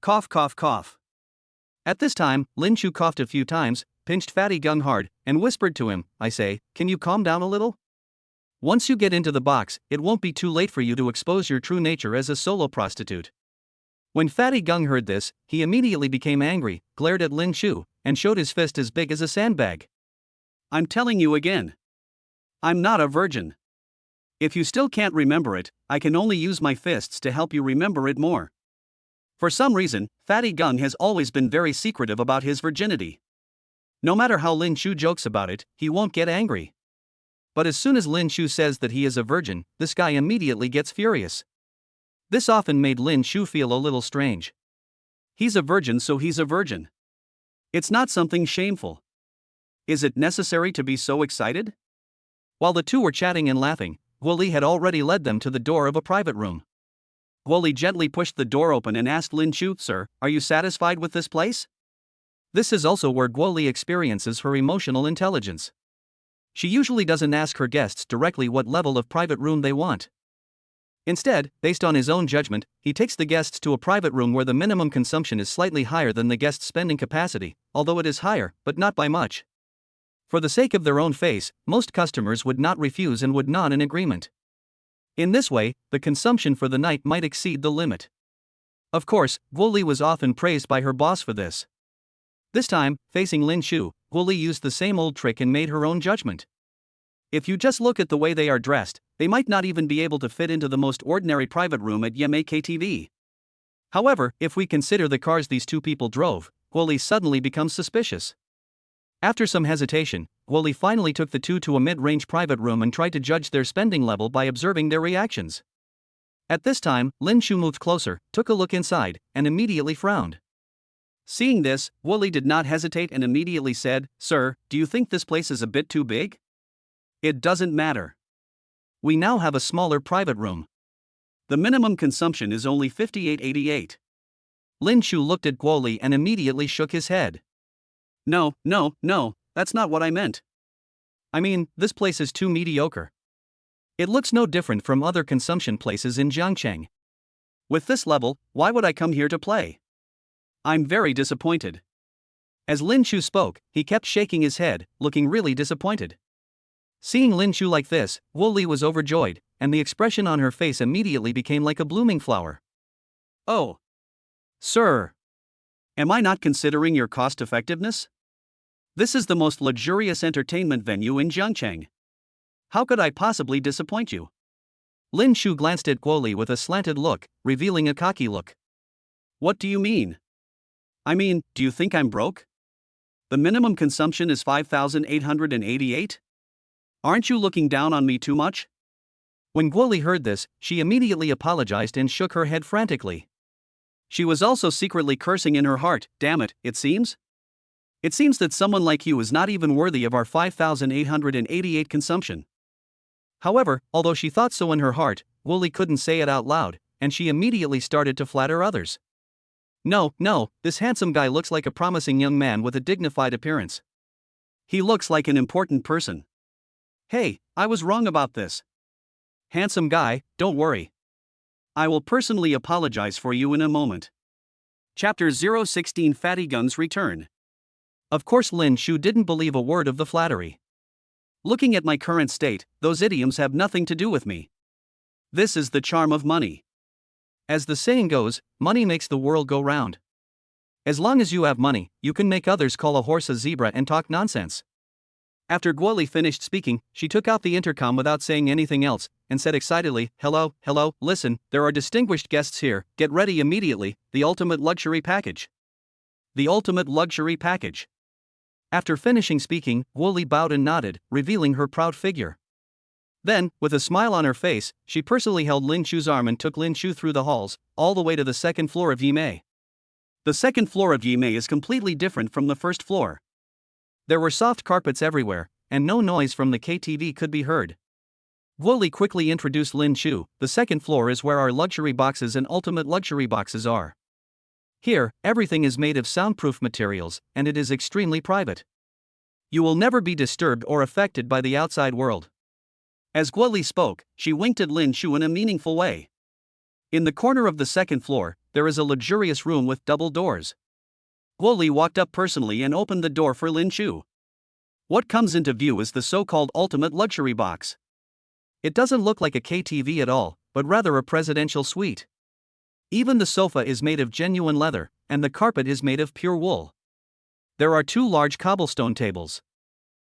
Cough cough cough. At this time, Lin Shu coughed a few times, pinched Fatty Gung hard, and whispered to him, I say, can you calm down a little? Once you get into the box, it won't be too late for you to expose your true nature as a solo prostitute. When Fatty Gung heard this, he immediately became angry, glared at Lin Shu, and showed his fist as big as a sandbag. I'm telling you again. I'm not a virgin. If you still can't remember it, I can only use my fists to help you remember it more. For some reason, Fatty Gung has always been very secretive about his virginity. No matter how Lin Shu jokes about it, he won't get angry. But as soon as Lin Shu says that he is a virgin, this guy immediately gets furious. This often made Lin Shu feel a little strange. He's a virgin, so he's a virgin. It's not something shameful. Is it necessary to be so excited? While the two were chatting and laughing, Guo Li had already led them to the door of a private room. Guo Li gently pushed the door open and asked Lin Shu, Sir, are you satisfied with this place? This is also where Guo Li experiences her emotional intelligence. She usually doesn't ask her guests directly what level of private room they want. Instead, based on his own judgment, he takes the guests to a private room where the minimum consumption is slightly higher than the guest's spending capacity, although it is higher, but not by much. For the sake of their own face, most customers would not refuse and would nod in agreement. In this way, the consumption for the night might exceed the limit. Of course, Guo Li was often praised by her boss for this. This time, facing Lin Shu, Guo Li used the same old trick and made her own judgment. If you just look at the way they are dressed, they might not even be able to fit into the most ordinary private room at Yemei KTV. However, if we consider the cars these two people drove, Guo Li suddenly becomes suspicious. After some hesitation, Guo Li finally took the two to a mid-range private room and tried to judge their spending level by observing their reactions. At this time, Lin Shu moved closer, took a look inside, and immediately frowned. Seeing this, Guo Li did not hesitate and immediately said, "Sir, do you think this place is a bit too big?" "It doesn't matter. We now have a smaller private room. The minimum consumption is only 58.88. Lin Shu looked at Guo Li and immediately shook his head. No, that's not what I meant. I mean, this place is too mediocre. It looks no different from other consumption places in Jiangcheng. With this level, why would I come here to play? I'm very disappointed." As Lin Shu spoke, he kept shaking his head, looking really disappointed. Seeing Lin Shu like this, Guo Li was overjoyed, and the expression on her face immediately became like a blooming flower. "Oh, sir, am I not considering your cost effectiveness? This is the most luxurious entertainment venue in Jiangcheng. How could I possibly disappoint you?" Lin Shu glanced at Guo Li with a slanted look, revealing a cocky look. "What do you mean? I mean, do you think I'm broke? The minimum consumption is 5,888? Aren't you looking down on me too much?" When Guo Li heard this, she immediately apologized and shook her head frantically. She was also secretly cursing in her heart, "Damn it, it seems? It seems that someone like you is not even worthy of our 5,888 consumption." However, although she thought so in her heart, Guo Li couldn't say it out loud, and she immediately started to flatter others. No, this handsome guy looks like a promising young man with a dignified appearance. He looks like an important person. Hey, I was wrong about this. Handsome guy, don't worry. I will personally apologize for you in a moment. Chapter 016 Fatty Guns Return. Of course Lin Shu didn't believe a word of the flattery. Looking at my current state, those idioms have nothing to do with me. This is the charm of money. As the saying goes, money makes the world go round. As long as you have money, you can make others call a horse a zebra and talk nonsense. After Guo Li finished speaking, she took out the intercom without saying anything else, and said excitedly, hello, listen, there are distinguished guests here, get ready immediately, the ultimate luxury package. The ultimate luxury package. After finishing speaking, Guo Li bowed and nodded, revealing her proud figure. Then, with a smile on her face, she personally held Lin Shu's arm and took Lin Shu through the halls, all the way to the second floor of Yimei. The second floor of Yimei is completely different from the first floor. There were soft carpets everywhere, and no noise from the KTV could be heard. Guo Li quickly introduced Lin Shu. The second floor is where our luxury boxes and ultimate luxury boxes are. Here, everything is made of soundproof materials, and it is extremely private. You will never be disturbed or affected by the outside world. As Guo Li spoke, she winked at Lin Shu in a meaningful way. In the corner of the second floor, there is a luxurious room with double doors. Guo Li walked up personally and opened the door for Lin Shu. What comes into view is the so-called ultimate luxury box. It doesn't look like a KTV at all, but rather a presidential suite. Even the sofa is made of genuine leather, and the carpet is made of pure wool. There are 2 large cobblestone tables.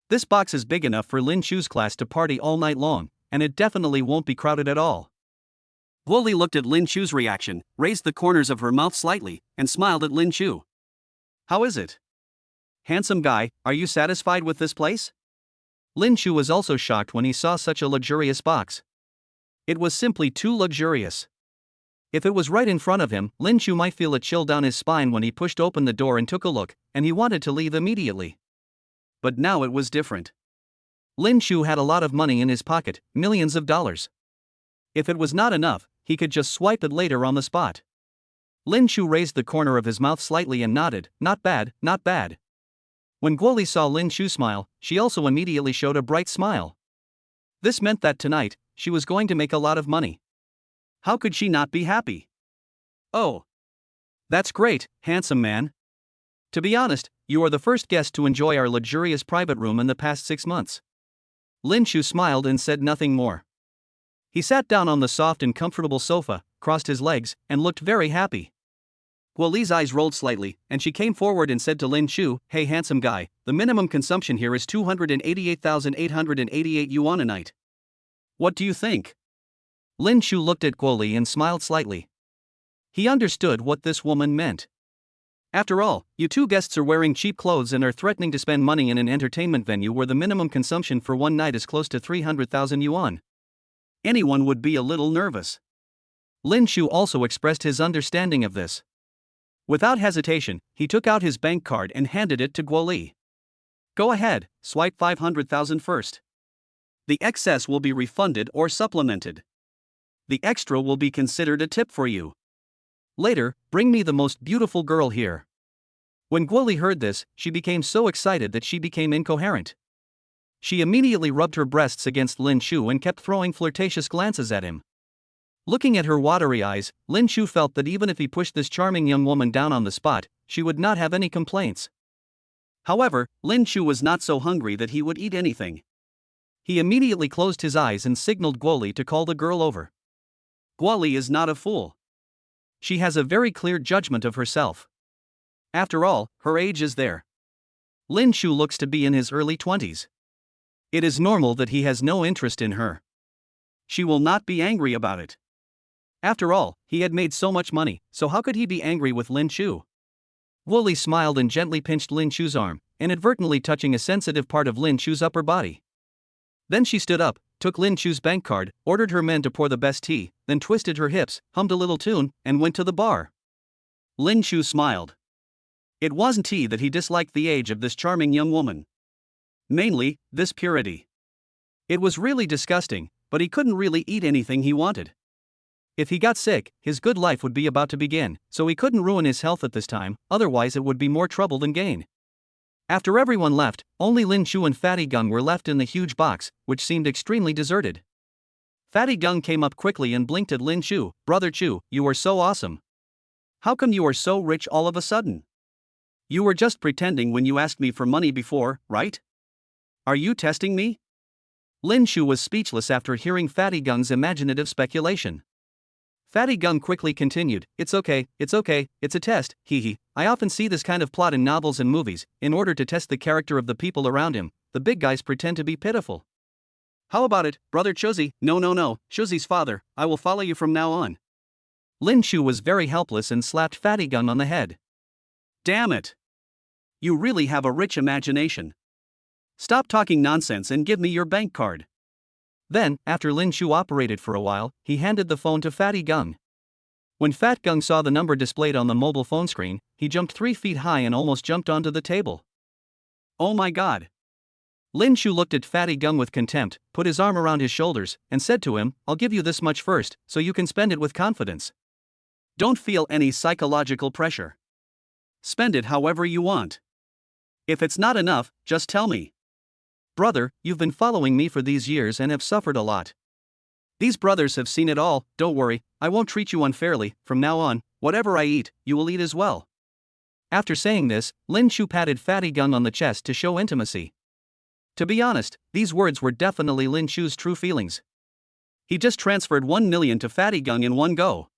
This box is big enough for Lin Shu's class to party all night long, and it definitely won't be crowded at all. Guo Li looked at Lin Shu's reaction, raised the corners of her mouth slightly, and smiled at Lin Shu. How is it? Handsome guy, are you satisfied with this place? Lin Shu was also shocked when he saw such a luxurious box. It was simply too luxurious. If it was right in front of him, Lin Shu might feel a chill down his spine when he pushed open the door and took a look, and he wanted to leave immediately. But now it was different. Lin Shu had a lot of money in his pocket, millions of dollars. If it was not enough, he could just swipe it later on the spot. Lin Shu raised the corner of his mouth slightly and nodded, not bad, not bad. When Guoli saw Lin Chu smile, she also immediately showed a bright smile. This meant that tonight, she was going to make a lot of money. How could she not be happy? Oh. That's great, handsome man. To be honest, you are the first guest to enjoy our luxurious private room in the past 6 months. Lin Chu smiled and said nothing more. He sat down on the soft and comfortable sofa, crossed his legs, and looked very happy. Guoli's eyes rolled slightly, and she came forward and said to Lin Chu, "Hey handsome guy, the minimum consumption here is 288,888 yuan a night. What do you think?" Lin Chu looked at Guoli and smiled slightly. He understood what this woman meant. After all, you two guests are wearing cheap clothes and are threatening to spend money in an entertainment venue where the minimum consumption for one night is close to 300,000 yuan. Anyone would be a little nervous. Lin Chu also expressed his understanding of this. Without hesitation, he took out his bank card and handed it to Guoli. "Go ahead, swipe 500,000 first. The excess will be refunded or supplemented. The extra will be considered a tip for you. Later, bring me the most beautiful girl here." When Guoli heard this, she became so excited that she became incoherent. She immediately rubbed her breasts against Lin Chu and kept throwing flirtatious glances at him. Looking at her watery eyes, Lin Chu felt that even if he pushed this charming young woman down on the spot, she would not have any complaints. However, Lin Chu was not so hungry that he would eat anything. He immediately closed his eyes and signaled Guoli to call the girl over. Guoli is not a fool. She has a very clear judgment of herself. After all, her age is there. Lin Chu looks to be in his early 20s. It is normal that he has no interest in her. She will not be angry about it. After all, he had made so much money, so how could he be angry with Lin Chu? Guoli smiled and gently pinched Lin Chu's arm, inadvertently touching a sensitive part of Lin Chu's upper body. Then she stood up, took Lin Chu's bank card, ordered her men to pour the best tea, then twisted her hips, hummed a little tune, and went to the bar. Lin Chu smiled. It wasn't he that he disliked the age of this charming young woman. Mainly, this purity. It was really disgusting, but he couldn't really eat anything he wanted. If he got sick, his good life would be about to begin, so he couldn't ruin his health at this time, otherwise it would be more trouble than gain. After everyone left, only Lin Chu and Fatty Gung were left in the huge box, which seemed extremely deserted. Fatty Gung came up quickly and blinked at Lin Chu. "Brother Chu, you are so awesome. How come you are so rich all of a sudden? You were just pretending when you asked me for money before, right? Are you testing me?" Lin Chu was speechless after hearing Fatty Gung's imaginative speculation. Fatty Gung quickly continued, it's okay, it's a test, hee. I often see this kind of plot in novels and movies. In order to test the character of the people around him, the big guys pretend to be pitiful. How about it, brother Chozi? No, Chozi's father, I will follow you from now on." Lin Chu was very helpless and slapped Fatty Gung on the head. "Damn it! You really have a rich imagination. Stop talking nonsense and give me your bank card." Then, after Lin Chu operated for a while, he handed the phone to Fatty Gung. When Fat Gung saw the number displayed on the mobile phone screen, he jumped 3 feet high and almost jumped onto the table. "Oh my god!" Lin Chu looked at Fatty Gung with contempt, put his arm around his shoulders, and said to him, "I'll give you this much first, so you can spend it with confidence. Don't feel any psychological pressure. Spend it however you want. If it's not enough, just tell me. Brother, you've been following me for these years and have suffered a lot. These brothers have seen it all. Don't worry, I won't treat you unfairly. From now on, whatever I eat, you will eat as well." After saying this, Lin Chu patted Fatty Gung on the chest to show intimacy. To be honest, these words were definitely Lin Chu's true feelings. He just transferred 1 million to Fatty Gung in one go.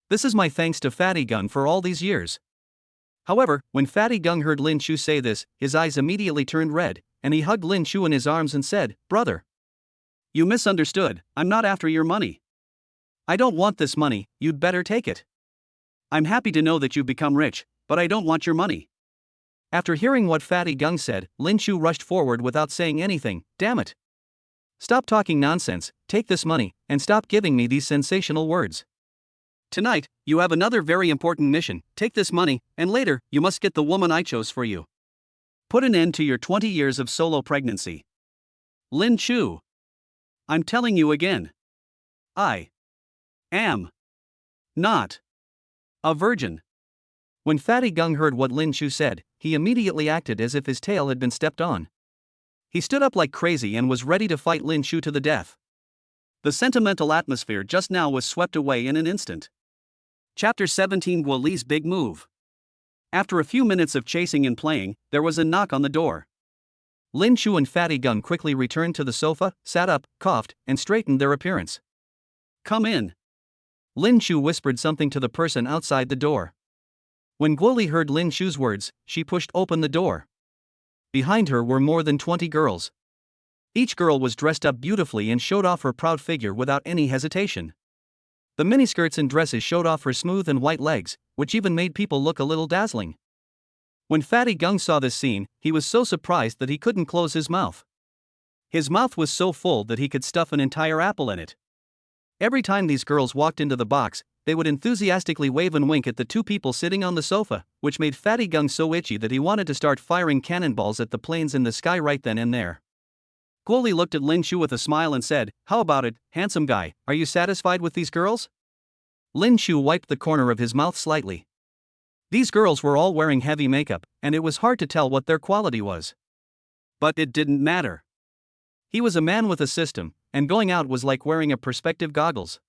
This is my thanks to Fatty Gung for all these years. However, when Fatty Gung heard Lin Chu say this, his eyes immediately turned red, and he hugged Lin Chu in his arms and said, "Brother, you misunderstood, I'm not after your money. I don't want this money, you'd better take it. I'm happy to know that you've become rich, but I don't want your money." After hearing what Fatty Gung said, Lin Chu rushed forward without saying anything. "Damn it. Stop talking nonsense, take this money, and stop giving me these sensational words. Tonight, you have another very important mission. Take this money, and later, you must get the woman I chose for you. Put an end to your 20 years of solo pregnancy. Lin Chu. I'm telling you again. I am not a virgin." When Fatty Gung heard what Lin Chu said, he immediately acted as if his tail had been stepped on. He stood up like crazy and was ready to fight Lin Shu to the death. The sentimental atmosphere just now was swept away in an instant. Chapter 17: Guo Li's Big Move. After a few minutes of chasing and playing, there was a knock on the door. Lin Shu and Fatty Gung quickly returned to the sofa, sat up, coughed, and straightened their appearance. "Come in." Lin Shu whispered something to the person outside the door. When Guo Li heard Lin Shu's words, she pushed open the door. Behind her were more than 20 girls. Each girl was dressed up beautifully and showed off her proud figure without any hesitation. The miniskirts and dresses showed off her smooth and white legs, which even made people look a little dazzling. When Fatty Gung saw this scene, he was so surprised that he couldn't close his mouth. His mouth was so full that he could stuff an entire apple in it. Every time these girls walked into the box, they would enthusiastically wave and wink at the two people sitting on the sofa, which made Fatty Gung so itchy that he wanted to start firing cannonballs at the planes in the sky right then and there. Guo Li looked at Lin Shu with a smile and said, "How about it, handsome guy, are you satisfied with these girls?" Lin Shu wiped the corner of his mouth slightly. These girls were all wearing heavy makeup, and it was hard to tell what their quality was. But it didn't matter. He was a man with a system, and going out was like wearing a perspective goggles.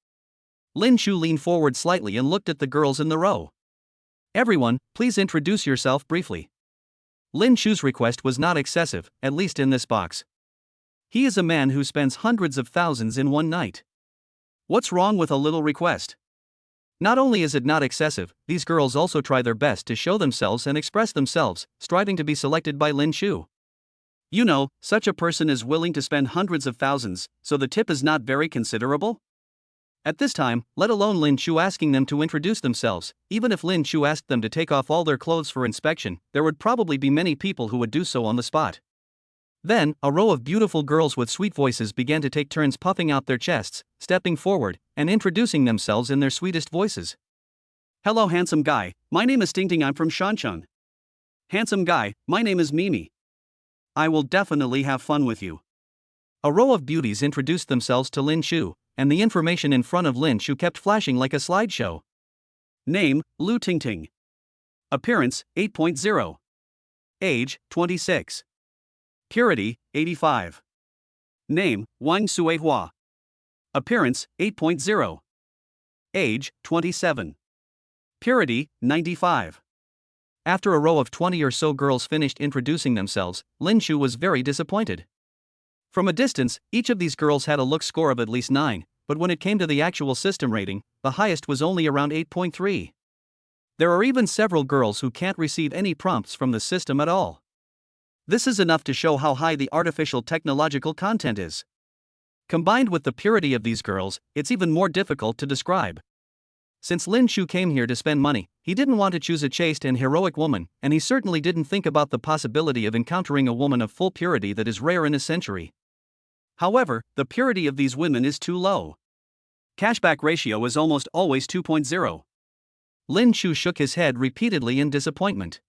Lin Shu leaned forward slightly and looked at the girls in the row. "Everyone, please introduce yourself briefly." Lin Shu's request was not excessive, at least in this box. He is a man who spends hundreds of thousands in one night. What's wrong with a little request? Not only is it not excessive, these girls also try their best to show themselves and express themselves, striving to be selected by Lin Shu. You know, such a person is willing to spend hundreds of thousands, so the tip is not very considerable? At this time, let alone Lin Shu asking them to introduce themselves, even if Lin Shu asked them to take off all their clothes for inspection, there would probably be many people who would do so on the spot. Then, a row of beautiful girls with sweet voices began to take turns puffing out their chests, stepping forward, and introducing themselves in their sweetest voices. "Hello handsome guy, my name is Tingting, I'm from Shancheng. Handsome guy, my name is Mimi. I will definitely have fun with you." A row of beauties introduced themselves to Lin Shu, and the information in front of Lin Shu kept flashing like a slideshow. Name, Lu Tingting. Appearance, 8.0. Age, 26. Purity, 85. Name, Wang Suihua. Appearance, 8.0. Age, 27. Purity, 95. After a row of 20 or so girls finished introducing themselves, Lin Shu was very disappointed. From a distance, each of these girls had a look score of at least 9, but when it came to the actual system rating, the highest was only around 8.3. There are even several girls who can't receive any prompts from the system at all. This is enough to show how high the artificial technological content is. Combined with the purity of these girls, it's even more difficult to describe. Since Lin Shu came here to spend money, he didn't want to choose a chaste and heroic woman, and he certainly didn't think about the possibility of encountering a woman of full purity that is rare in a century. However, the purity of these women is too low. Cashback ratio is almost always 2.0. Lin Shu shook his head repeatedly in disappointment.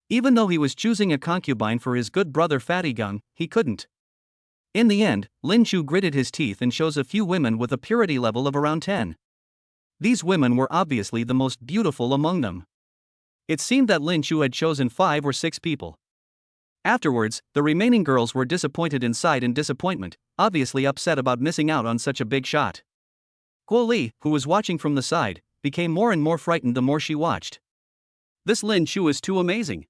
Even though he was choosing a concubine for his good brother Fatty Gung, he couldn't. In the end, Lin Shu gritted his teeth and chose a few women with a purity level of around 10. These women were obviously the most beautiful among them. It seemed that Lin Shu had chosen 5 or 6 people. Afterwards, the remaining girls were disappointed inside in disappointment, obviously upset about missing out on such a big shot. Guo Li, who was watching from the side, became more and more frightened the more she watched. This Lin Shu is too amazing.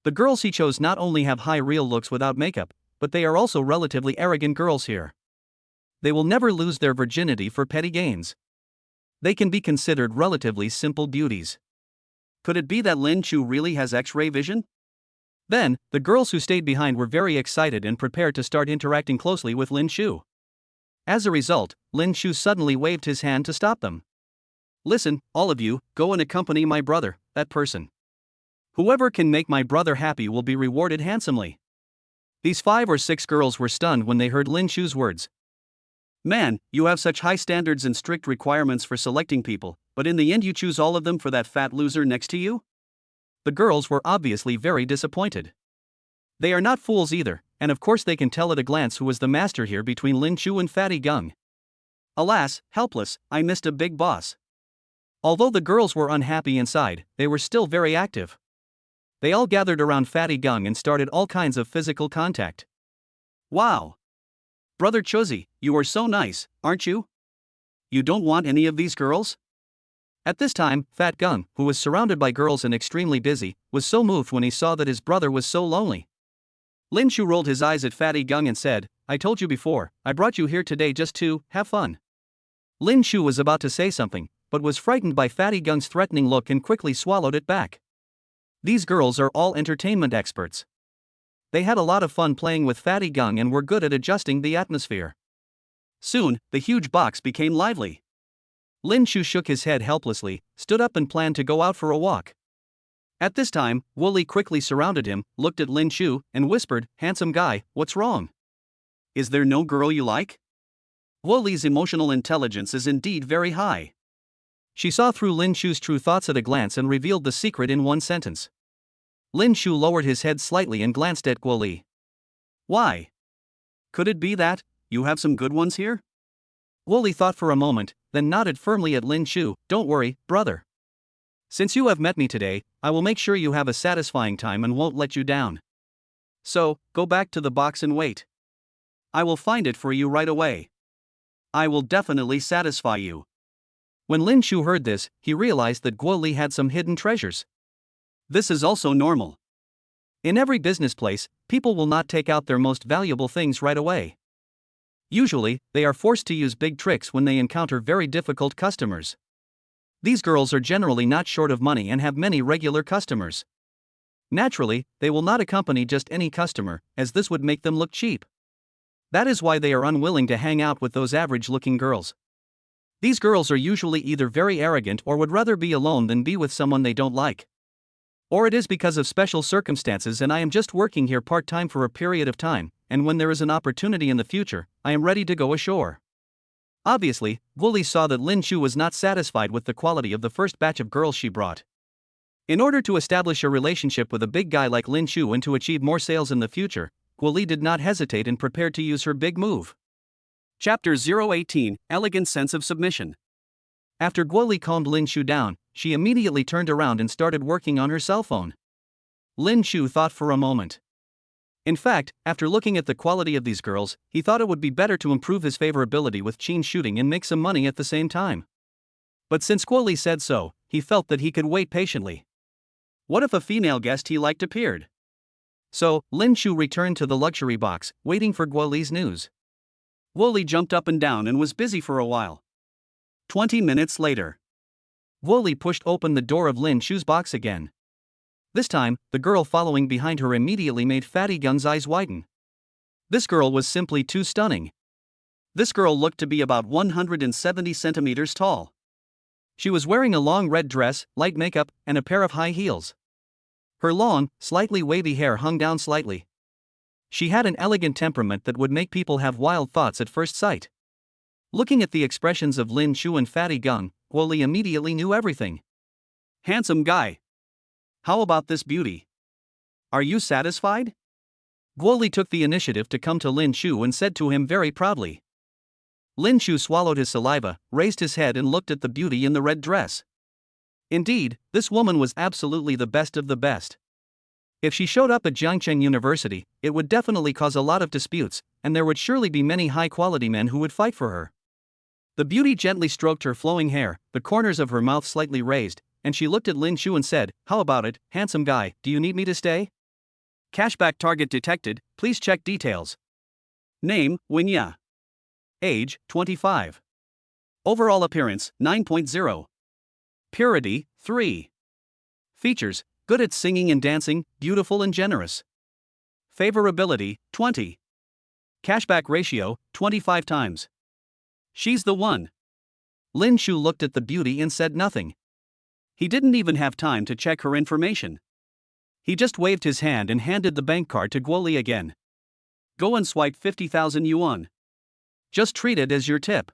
The girls he chose not only have high real looks without makeup, but they are also relatively arrogant girls here. They will never lose their virginity for petty gains. They can be considered relatively simple beauties. Could it be that Lin Shu really has X-ray vision? Then, the girls who stayed behind were very excited and prepared to start interacting closely with Lin Shu. As a result, Lin Shu suddenly waved his hand to stop them. "Listen, all of you, go and accompany my brother, that person. Whoever can make my brother happy will be rewarded handsomely." These 5 or 6 girls were stunned when they heard Lin Shu's words. "Man, you have such high standards and strict requirements for selecting people, but in the end you choose all of them for that fat loser next to you?" The girls were obviously very disappointed. They are not fools either, and of course they can tell at a glance who was the master here between Lin Shu and Fatty Gung. Alas, helpless, I missed a big boss. Although the girls were unhappy inside, they were still very active. They all gathered around Fatty Gung and started all kinds of physical contact. Wow! Brother Chozi, you are so nice, aren't you? You don't want any of these girls? At this time, Fat Gung, who was surrounded by girls and extremely busy, was so moved when he saw that his brother was so lonely. Lin Shu rolled his eyes at Fatty Gung and said, I told you before, I brought you here today just to have fun. Lin Shu was about to say something, but was frightened by Fatty Gung's threatening look and quickly swallowed it back. These girls are all entertainment experts. They had a lot of fun playing with Fatty Gung and were good at adjusting the atmosphere. Soon, the huge box became lively. Lin Shu shook his head helplessly, stood up and planned to go out for a walk. At this time, Wooly quickly surrounded him, looked at Lin Shu, and whispered, Handsome guy, what's wrong? Is there no girl you like? Wooly's emotional intelligence is indeed very high. She saw through Lin Shu's true thoughts at a glance and revealed the secret in one sentence. Lin Shu lowered his head slightly and glanced at Wooly. Why? Could it be that you have some good ones here? Wooly thought for a moment, then nodded firmly at Lin Shu. Don't worry, brother. Since you have met me today, I will make sure you have a satisfying time and won't let you down. So, go back to the box and wait. I will find it for you right away. I will definitely satisfy you. When Lin Shu heard this, he realized that Guo Li had some hidden treasures. This is also normal. In every business place, people will not take out their most valuable things right away. Usually, they are forced to use big tricks when they encounter very difficult customers. These girls are generally not short of money and have many regular customers. Naturally, they will not accompany just any customer, as this would make them look cheap. That is why they are unwilling to hang out with those average-looking girls. These girls are usually either very arrogant or would rather be alone than be with someone they don't like. Or it is because of special circumstances and I am just working here part-time for a period of time, and when there is an opportunity in the future, I am ready to go ashore. Obviously, Wooly saw that Lin Shu was not satisfied with the quality of the first batch of girls she brought. In order to establish a relationship with a big guy like Lin Shu and to achieve more sales in the future, Wooly did not hesitate and prepared to use her big move. Chapter 018, Elegant Sense of Submission. After Guo Li calmed Lin Shu down, she immediately turned around and started working on her cell phone. Lin Shu thought for a moment. In fact, after looking at the quality of these girls, he thought it would be better to improve his favorability with chain shooting and make some money at the same time. But since Guo Li said so, he felt that he could wait patiently. What if a female guest he liked appeared? So, Lin Shu returned to the luxury box, waiting for Guo Li's news. Guo Li jumped up and down and was busy for a while. 20 minutes later. Guo Li pushed open the door of Lin Shu's box again. This time, the girl following behind her immediately made Fatty Gung's eyes widen. This girl was simply too stunning. This girl looked to be about 170 centimeters tall. She was wearing a long red dress, light makeup, and a pair of high heels. Her long, slightly wavy hair hung down slightly. She had an elegant temperament that would make people have wild thoughts at first sight. Looking at the expressions of Lin Shu and Fatty Gung, Guo Li immediately knew everything. Handsome guy. How about this beauty? Are you satisfied? Guo Li took the initiative to come to Lin Shu and said to him very proudly. Lin Shu swallowed his saliva, raised his head and looked at the beauty in the red dress. Indeed, this woman was absolutely the best of the best. If she showed up at Jiangcheng University, it would definitely cause a lot of disputes, and there would surely be many high-quality men who would fight for her. The beauty gently stroked her flowing hair, the corners of her mouth slightly raised, and she looked at Lin Shu and said, How about it, handsome guy, do you need me to stay? Cashback target detected, please check details. Name, Winya. Age, 25. Overall appearance, 9.0. Purity, 3. Features, good at singing and dancing, beautiful and generous. Favorability, 20. Cashback ratio, 25 times. She's the one. Lin Shu looked at the beauty and said nothing. He didn't even have time to check her information. He just waved his hand and handed the bank card to Guo Li again. Go and swipe 50,000 yuan. Just treat it as your tip.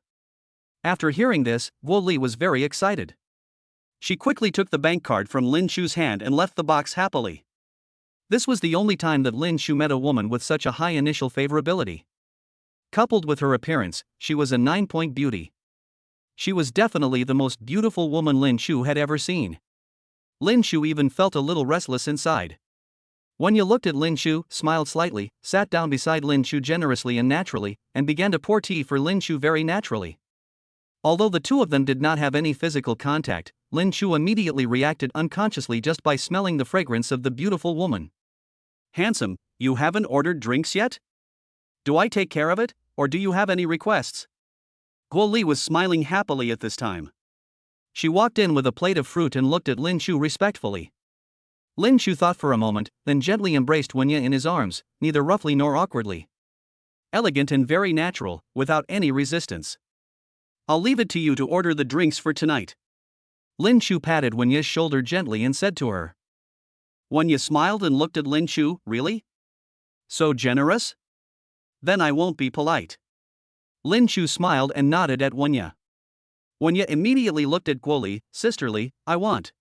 After hearing this, Guo Li was very excited. She quickly took the bank card from Lin Shu's hand and left the box happily. This was the only time that Lin Shu met a woman with such a high initial favorability. Coupled with her appearance, she was a 9-point beauty. She was definitely the most beautiful woman Lin Shu had ever seen. Lin Shu even felt a little restless inside. Wenya looked at Lin Shu, smiled slightly, sat down beside Lin Shu generously and naturally, and began to pour tea for Lin Shu very naturally. Although the two of them did not have any physical contact, Lin Shu immediately reacted unconsciously just by smelling the fragrance of the beautiful woman. "Handsome, you haven't ordered drinks yet? Do I take care of it, or do you have any requests?" Guo Li was smiling happily at this time. She walked in with a plate of fruit and looked at Lin Shu respectfully. Lin Shu thought for a moment, then gently embraced Wenya in his arms, neither roughly nor awkwardly. Elegant and very natural, without any resistance. "I'll leave it to you to order the drinks for tonight." Lin Shu patted Wenya's shoulder gently and said to her. Wenya smiled and looked at Lin Shu. "Really? So generous? Then I won't be polite." Lin Shu smiled and nodded at Wenya. Wenya immediately looked at Guo Li. "Sisterly, I want."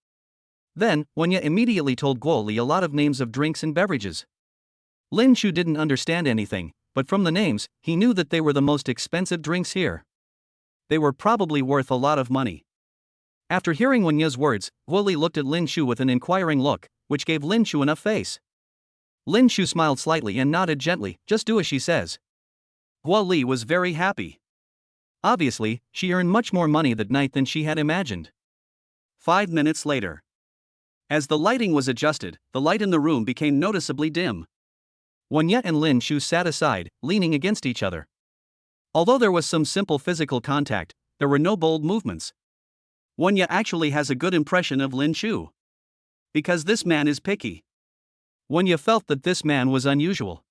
Then, Wenya immediately told Guo Li a lot of names of drinks and beverages. Lin Shu didn't understand anything, but from the names, he knew that they were the most expensive drinks here. They were probably worth a lot of money. After hearing Wenya's words, Guo Li looked at Lin Shu with an inquiring look, which gave Lin Shu enough face. Lin Shu smiled slightly and nodded gently. "Just do as she says." Guo Li was very happy. Obviously, she earned much more money that night than she had imagined. 5 minutes later. As the lighting was adjusted, the light in the room became noticeably dim. Wenya and Lin Shu sat aside, leaning against each other. Although there was some simple physical contact, there were no bold movements. Wenya actually has a good impression of Lin Shu. Because this man is picky. Wenya felt that this man was unusual.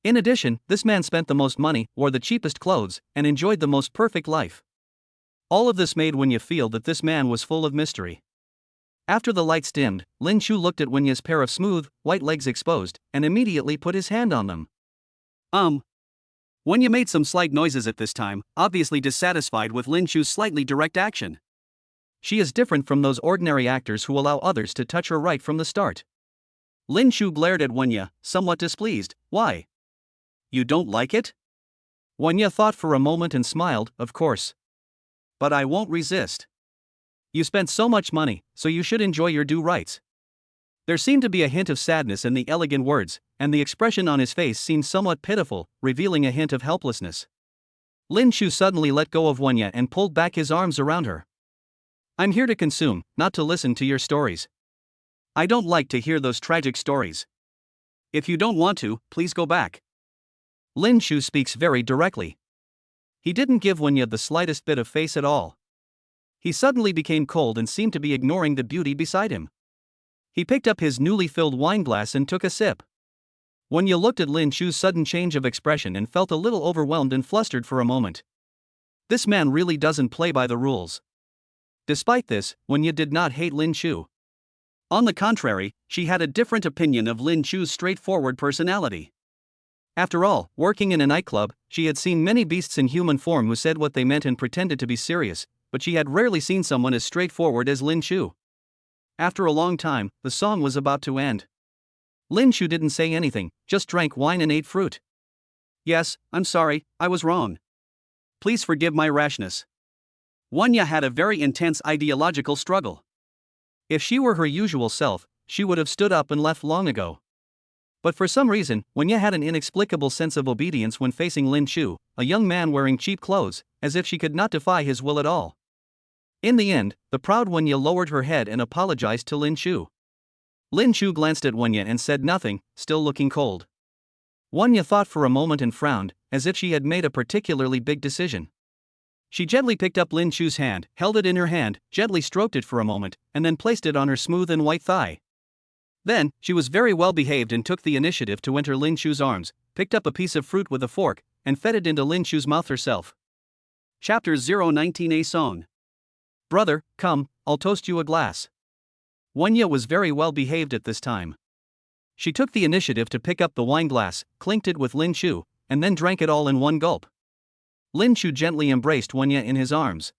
In addition, this man spent the most money, wore the cheapest clothes, and enjoyed the most perfect life. All of this made Wenya feel that this man was full of mystery. After the lights dimmed, Lin Shu looked at Wenya's pair of smooth, white legs exposed, and immediately put his hand on them. Wenya made some slight noises at this time, obviously dissatisfied with Lin Shu's slightly direct action. She is different from those ordinary actors who allow others to touch her right from the start. Lin Shu glared at Wenya, somewhat displeased. "Why? You don't like it?" Wenya thought for a moment and smiled. "Of course. But I won't resist. You spent so much money, so you should enjoy your due rights." There seemed to be a hint of sadness in the elegant words, and the expression on his face seemed somewhat pitiful, revealing a hint of helplessness. Lin Shu suddenly let go of Wenya and pulled back his arms around her. "I'm here to consume, not to listen to your stories. I don't like to hear those tragic stories. If you don't want to, please go back." Lin Shu speaks very directly. He didn't give Wenya the slightest bit of face at all. He suddenly became cold and seemed to be ignoring the beauty beside him. He picked up his newly filled wine glass and took a sip. Wenya looked at Lin Shu's sudden change of expression and felt a little overwhelmed and flustered for a moment. This man really doesn't play by the rules. Despite this, Wenya did not hate Lin Shu. On the contrary, she had a different opinion of Lin Shu's straightforward personality. After all, working in a nightclub, she had seen many beasts in human form who said what they meant and pretended to be serious, but she had rarely seen someone as straightforward as Lin Shu. After a long time, the song was about to end. Lin Shu didn't say anything, just drank wine and ate fruit. "Yes, I'm sorry, I was wrong. Please forgive my rashness." Wenya had a very intense ideological struggle. If she were her usual self, she would have stood up and left long ago. But for some reason, Wenya had an inexplicable sense of obedience when facing Lin Shu, a young man wearing cheap clothes, as if she could not defy his will at all. In the end, the proud Wenya lowered her head and apologized to Lin Shu. Lin Shu glanced at Wenya and said nothing, still looking cold. Wenya thought for a moment and frowned, as if she had made a particularly big decision. She gently picked up Lin Shu's hand, held it in her hand, gently stroked it for a moment, and then placed it on her smooth and white thigh. Then, she was very well behaved and took the initiative to enter Lin Shu's arms, picked up a piece of fruit with a fork, and fed it into Lin Shu's mouth herself. Chapter 019 A Song. "Brother, come, I'll toast you a glass." Wenya was very well behaved at this time. She took the initiative to pick up the wine glass, clinked it with Lin Shu, and then drank it all in one gulp. Lin Shu gently embraced Wenya in his arms.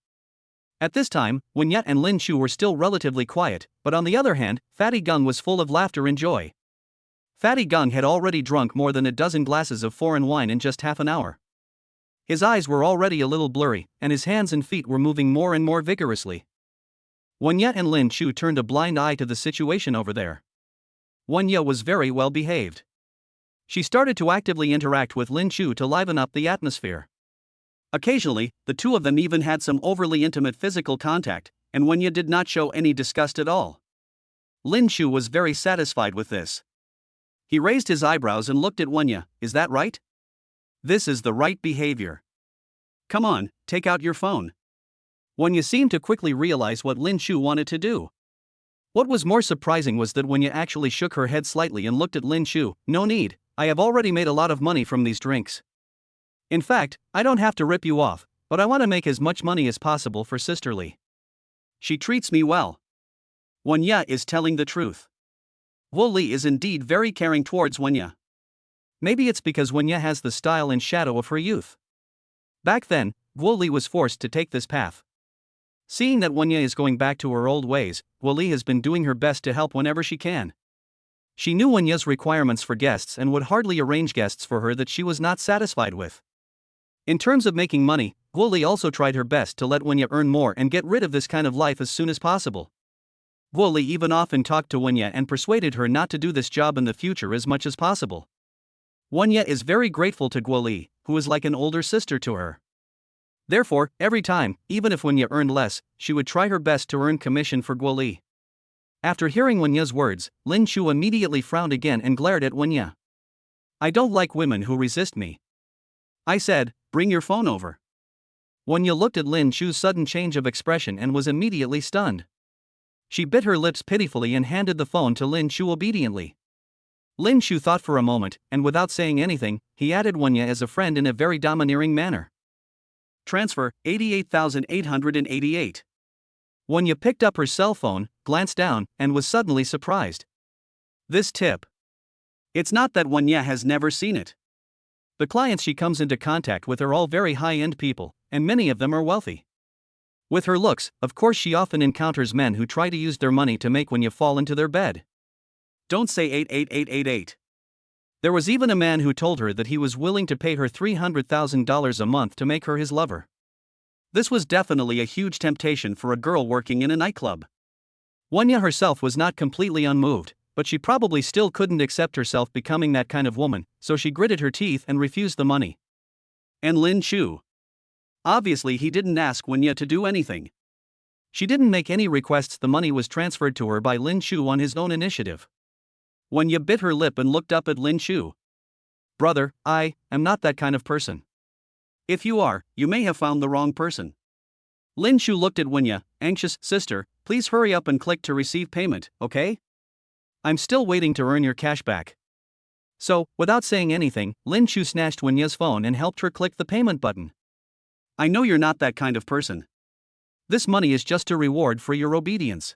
At this time, Wenya and Lin Shu were still relatively quiet, but on the other hand, Fatty Gung was full of laughter and joy. Fatty Gung had already drunk more than a dozen glasses of foreign wine in just half an hour. His eyes were already a little blurry, and his hands and feet were moving more and more vigorously. Wanya and Lin Chu turned a blind eye to the situation over there. Wanya was very well behaved. She started to actively interact with Lin Chu to liven up the atmosphere. Occasionally, the two of them even had some overly intimate physical contact, and Wanya did not show any disgust at all. Lin Chu was very satisfied with this. He raised his eyebrows and looked at Wanya. Is that right? This is the right behavior. Come on, take out your phone. Wanya seemed to quickly realize what Lin Chu wanted to do. What was more surprising was that Wanya actually shook her head slightly and looked at Lin Chu. No need, I have already made a lot of money from these drinks. In fact, I don't have to rip you off, but I want to make as much money as possible for Sisterly. She treats me well. Wanya is telling the truth. Wooly is indeed very caring towards Wanya. Maybe it's because Wanya has the style and shadow of her youth. Back then, Wooly was forced to take this path. Seeing that Wanya is going back to her old ways, Wooly has been doing her best to help whenever she can. She knew Wanya's requirements for guests and would hardly arrange guests for her that she was not satisfied with. In terms of making money, Wooly also tried her best to let Wanya earn more and get rid of this kind of life as soon as possible. Wooly even often talked to Wanya and persuaded her not to do this job in the future as much as possible. Wanya is very grateful to Wooly, who is like an older sister to her. Therefore, every time, even if Wanya earned less, she would try her best to earn commission for Wooly. After hearing Wanya's words, Lin Chu immediately frowned again and glared at Wanya. I don't like women who resist me. I said, bring your phone over. Wanya looked at Lin Chu's sudden change of expression and was immediately stunned. She bit her lips pitifully and handed the phone to Lin Chu obediently. Lin Chu thought for a moment, and without saying anything, he added Wanya as a friend in a very domineering manner. Transfer, 88,888. Wanya picked up her cell phone, glanced down, and was suddenly surprised. This tip. It's not that Wanya has never seen it. The clients she comes into contact with are all very high-end people, and many of them are wealthy. With her looks, of course she often encounters men who try to use their money to make Wanya fall into their bed. Don't say 88888. There was even a man who told her that he was willing to pay her $300,000 a month to make her his lover. This was definitely a huge temptation for a girl working in a nightclub. Wanya herself was not completely unmoved, but she probably still couldn't accept herself becoming that kind of woman, so she gritted her teeth and refused the money. And Lin Chu. Obviously he didn't ask Wanya to do anything. She didn't make any requests, the money was transferred to her by Lin Chu on his own initiative. Wanya bit her lip and looked up at Lin Chu. Brother, I am not that kind of person. If you are, you may have found the wrong person. Lin Chu looked at Wanya, anxious. Sister, please hurry up and click to receive payment, okay? I'm still waiting to earn your cash back. So, without saying anything, Lin Chu snatched Wanya's phone and helped her click the payment button. I know you're not that kind of person. This money is just a reward for your obedience.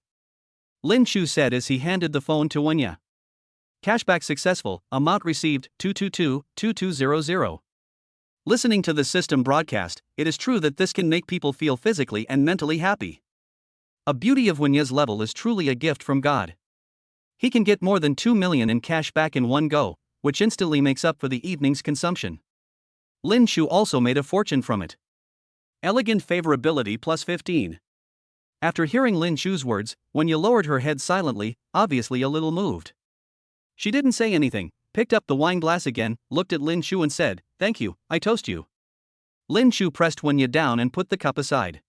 Lin Chu said as he handed the phone to Wanya. Cashback successful, amount received, 222-2200. Listening to the system broadcast, it is true that this can make people feel physically and mentally happy. A beauty of Wanya's level is truly a gift from God. He can get more than 2 million in cash back in one go, which instantly makes up for the evening's consumption. Lin Chu also made a fortune from it. Elegant favorability plus 15. After hearing Lin Chu's words, Wanya lowered her head silently, obviously a little moved. She didn't say anything, picked up the wine glass again, looked at Lin Chu and said, Thank you, I toast you. Lin Chu pressed Wanya down and put the cup aside.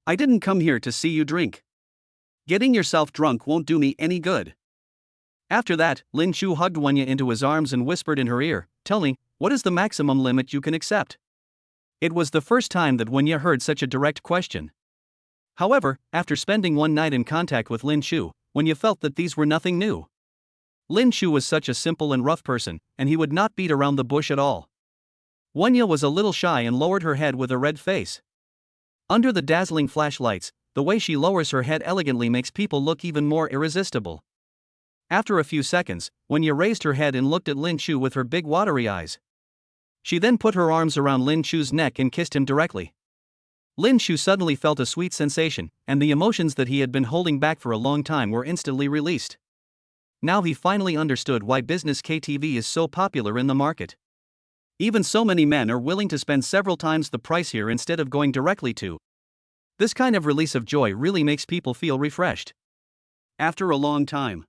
I didn't come here to see you drink. Getting yourself drunk won't do me any good. After that, Lin Chu hugged Wanya into his arms and whispered in her ear, Tell me, what is the maximum limit you can accept? It was the first time that Wanya heard such a direct question. However, after spending one night in contact with Lin Chu, Wanya felt that these were nothing new. Lin Chu was such a simple and rough person, and he would not beat around the bush at all. Wanya was a little shy and lowered her head with a red face. Under the dazzling flashlights, the way she lowers her head elegantly makes people look even more irresistible. After a few seconds, Wanya raised her head and looked at Lin Chu with her big watery eyes. She then put her arms around Lin Chu's neck and kissed him directly. Lin Chu suddenly felt a sweet sensation, and the emotions that he had been holding back for a long time were instantly released. Now he finally understood why business KTV is so popular in the market. Even so many men are willing to spend several times the price here instead of going directly to This kind of release of joy really makes people feel refreshed. After a long time,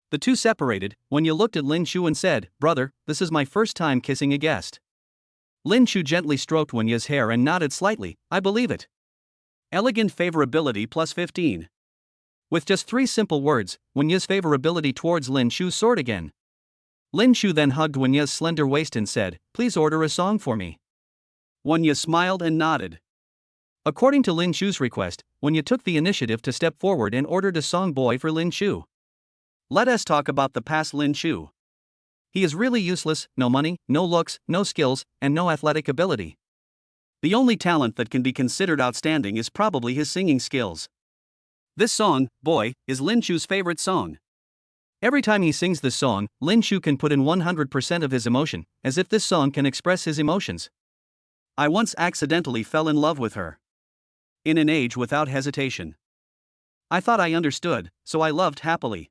the two separated. Wanya looked at Lin Shu and said, "Brother, this is my first time kissing a guest." Lin Shu gently stroked Wanya's hair and nodded slightly. "I believe it." Elegant favorability plus 15. With just 3 simple words, Wanya's favorability towards Lin Shu soared again. Lin Shu then hugged Wanya's slender waist and said, "Please order a song for me." Wanya smiled and nodded. According to Lin Shu's request, Wanya took the initiative to step forward and ordered a song boy for Lin Shu. Let us talk about the past Lin Shu. He is really useless, no money, no looks, no skills, and no athletic ability. The only talent that can be considered outstanding is probably his singing skills. This song, Boy, is Lin Shu's favorite song. Every time he sings this song, Lin Shu can put in 100% of his emotion, as if this song can express his emotions. I once accidentally fell in love with her. In an age without hesitation. I thought I understood, so I loved happily.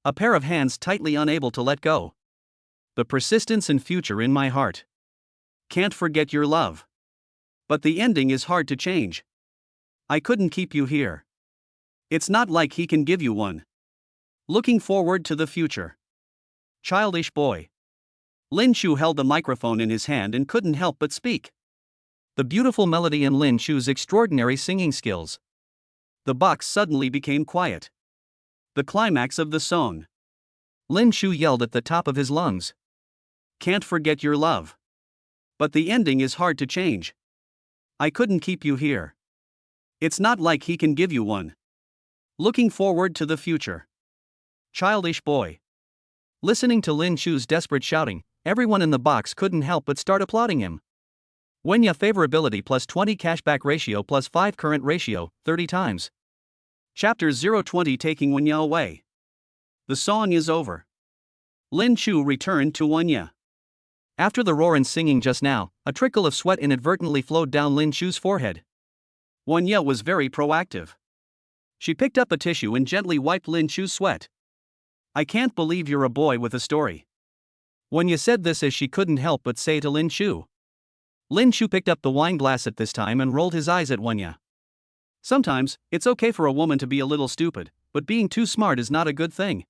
A pair of hands tightly unable to let go. The persistence and future in my heart. Can't forget your love. But the ending is hard to change. I couldn't keep you here. It's not like he can give you one. Looking forward to the future. Childish boy. Lin Shu held the microphone in his hand and couldn't help but speak. The beautiful melody and Lin Shu's extraordinary singing skills. The box suddenly became quiet. The climax of the song. Lin Shu yelled at the top of his lungs. Can't forget your love. But the ending is hard to change. I couldn't keep you here. It's not like he can give you one. Looking forward to the future. Childish boy. Listening to Lin Shu's desperate shouting, everyone in the box couldn't help but start applauding him. Wenya favorability plus 20 cashback ratio plus 5 current ratio, 30 times. Chapter 020 taking Wenya away. The song is over. Lin Shu returned to Wenya. After the roar and singing just now, a trickle of sweat inadvertently flowed down Lin Shu's forehead. Wenya was very proactive. She picked up a tissue and gently wiped Lin Shu's sweat. I can't believe you're a boy with a story. Wenya said this as she couldn't help but say to Lin Shu. Lin Shu picked up the wine glass at this time and rolled his eyes at Wenya. Sometimes, it's okay for a woman to be a little stupid, but being too smart is not a good thing.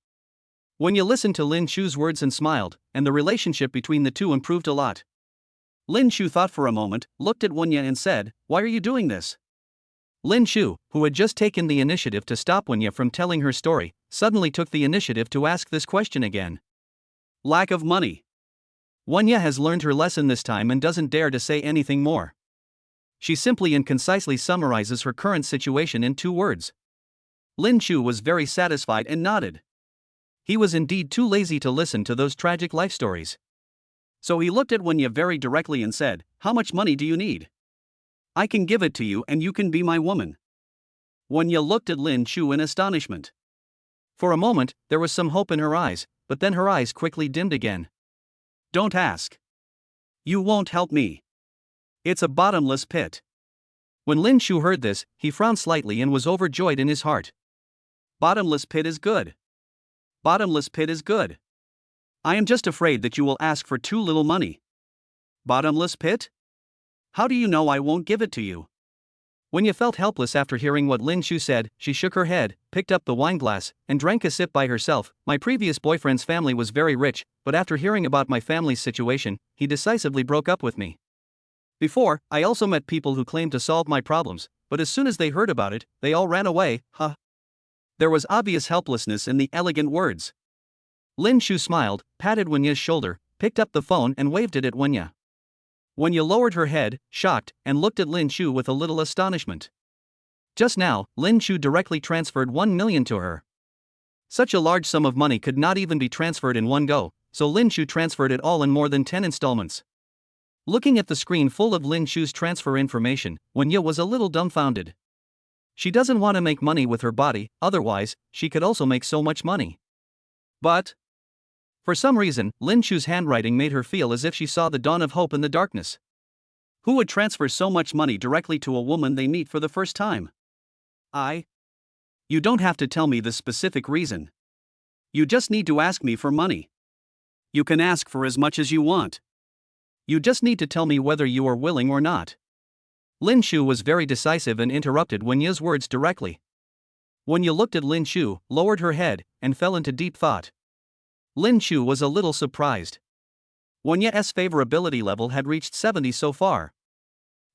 Wenya listened to Lin Shu's words and smiled, and the relationship between the two improved a lot. Lin Shu thought for a moment, looked at Wenya and said, "Why are you doing this?" Lin Shu, who had just taken the initiative to stop Wenya from telling her story, suddenly took the initiative to ask this question again. Lack of money. Wenya has learned her lesson this time and doesn't dare to say anything more. She simply and concisely summarizes her current situation in 2 words. Lin Shu was very satisfied and nodded. He was indeed too lazy to listen to those tragic life stories. So he looked at Wenya very directly and said, "How much money do you need? I can give it to you and you can be my woman." Wenya looked at Lin Shu in astonishment. For a moment, there was some hope in her eyes, but then her eyes quickly dimmed again. Don't ask. You won't help me. It's a bottomless pit. When Lin Shu heard this, he frowned slightly and was overjoyed in his heart. Bottomless pit is good. Bottomless pit is good. I am just afraid that you will ask for too little money. Bottomless pit? How do you know I won't give it to you? When you felt helpless after hearing what Lin Shu said, she shook her head, picked up the wine glass, and drank a sip by herself. My previous boyfriend's family was very rich, but after hearing about my family's situation, he decisively broke up with me. Before, I also met people who claimed to solve my problems, but as soon as they heard about it, they all ran away, huh? There was obvious helplessness in the elegant words. Lin Shu smiled, patted Wenya's shoulder, picked up the phone and waved it at Wenya. Wenya lowered her head, shocked, and looked at Lin Shu with a little astonishment. Just now, Lin Shu directly transferred 1 million to her. Such a large sum of money could not even be transferred in one go, so Lin Shu transferred it all in more than 10 installments. Looking at the screen full of Lin Shu's transfer information, Wenya was a little dumbfounded. She doesn't want to make money with her body, otherwise, she could also make so much money. But for some reason, Lin Shu's handwriting made her feel as if she saw the dawn of hope in the darkness. Who would transfer so much money directly to a woman they meet for the first time? You don't have to tell me the specific reason. You just need to ask me for money. You can ask for as much as you want. You just need to tell me whether you are willing or not. Lin Shu was very decisive and interrupted Wenya's words directly. Wenya looked at Lin Shu, lowered her head, and fell into deep thought. Lin Shu was a little surprised. Wenya's favorability level had reached 70 so far.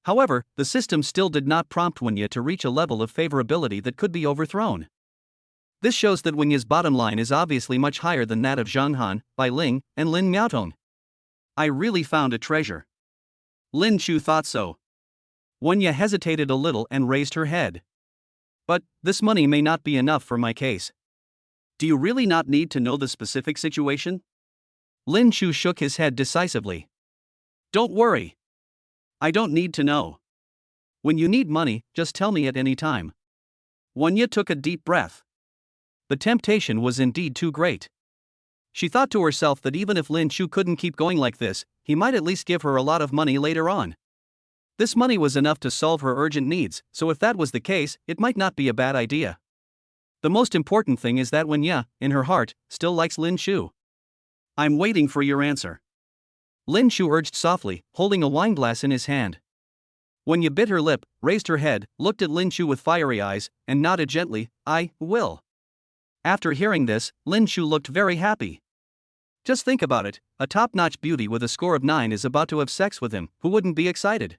However, the system still did not prompt Wenya to reach a level of favorability that could be overthrown. This shows that Wenya's bottom line is obviously much higher than that of Zhang Han, Bai Ling, and Lin Miaotong. I really found a treasure. Lin Shu thought so. Wenya hesitated a little and raised her head. But, this money may not be enough for my case. Do you really not need to know the specific situation? Lin Shu shook his head decisively. Don't worry. I don't need to know. When you need money, just tell me at any time. Wenya took a deep breath. The temptation was indeed too great. She thought to herself that even if Lin Shu couldn't keep going like this, he might at least give her a lot of money later on. This money was enough to solve her urgent needs, so if that was the case, it might not be a bad idea. The most important thing is that Wenya, in her heart, still likes Lin Shu. I'm waiting for your answer. Lin Shu urged softly, holding a wineglass in his hand. Wenya bit her lip, raised her head, looked at Lin Shu with fiery eyes, and nodded gently, I will. After hearing this, Lin Shu looked very happy. Just think about it, a top-notch beauty with a score of 9 is about to have sex with him, who wouldn't be excited?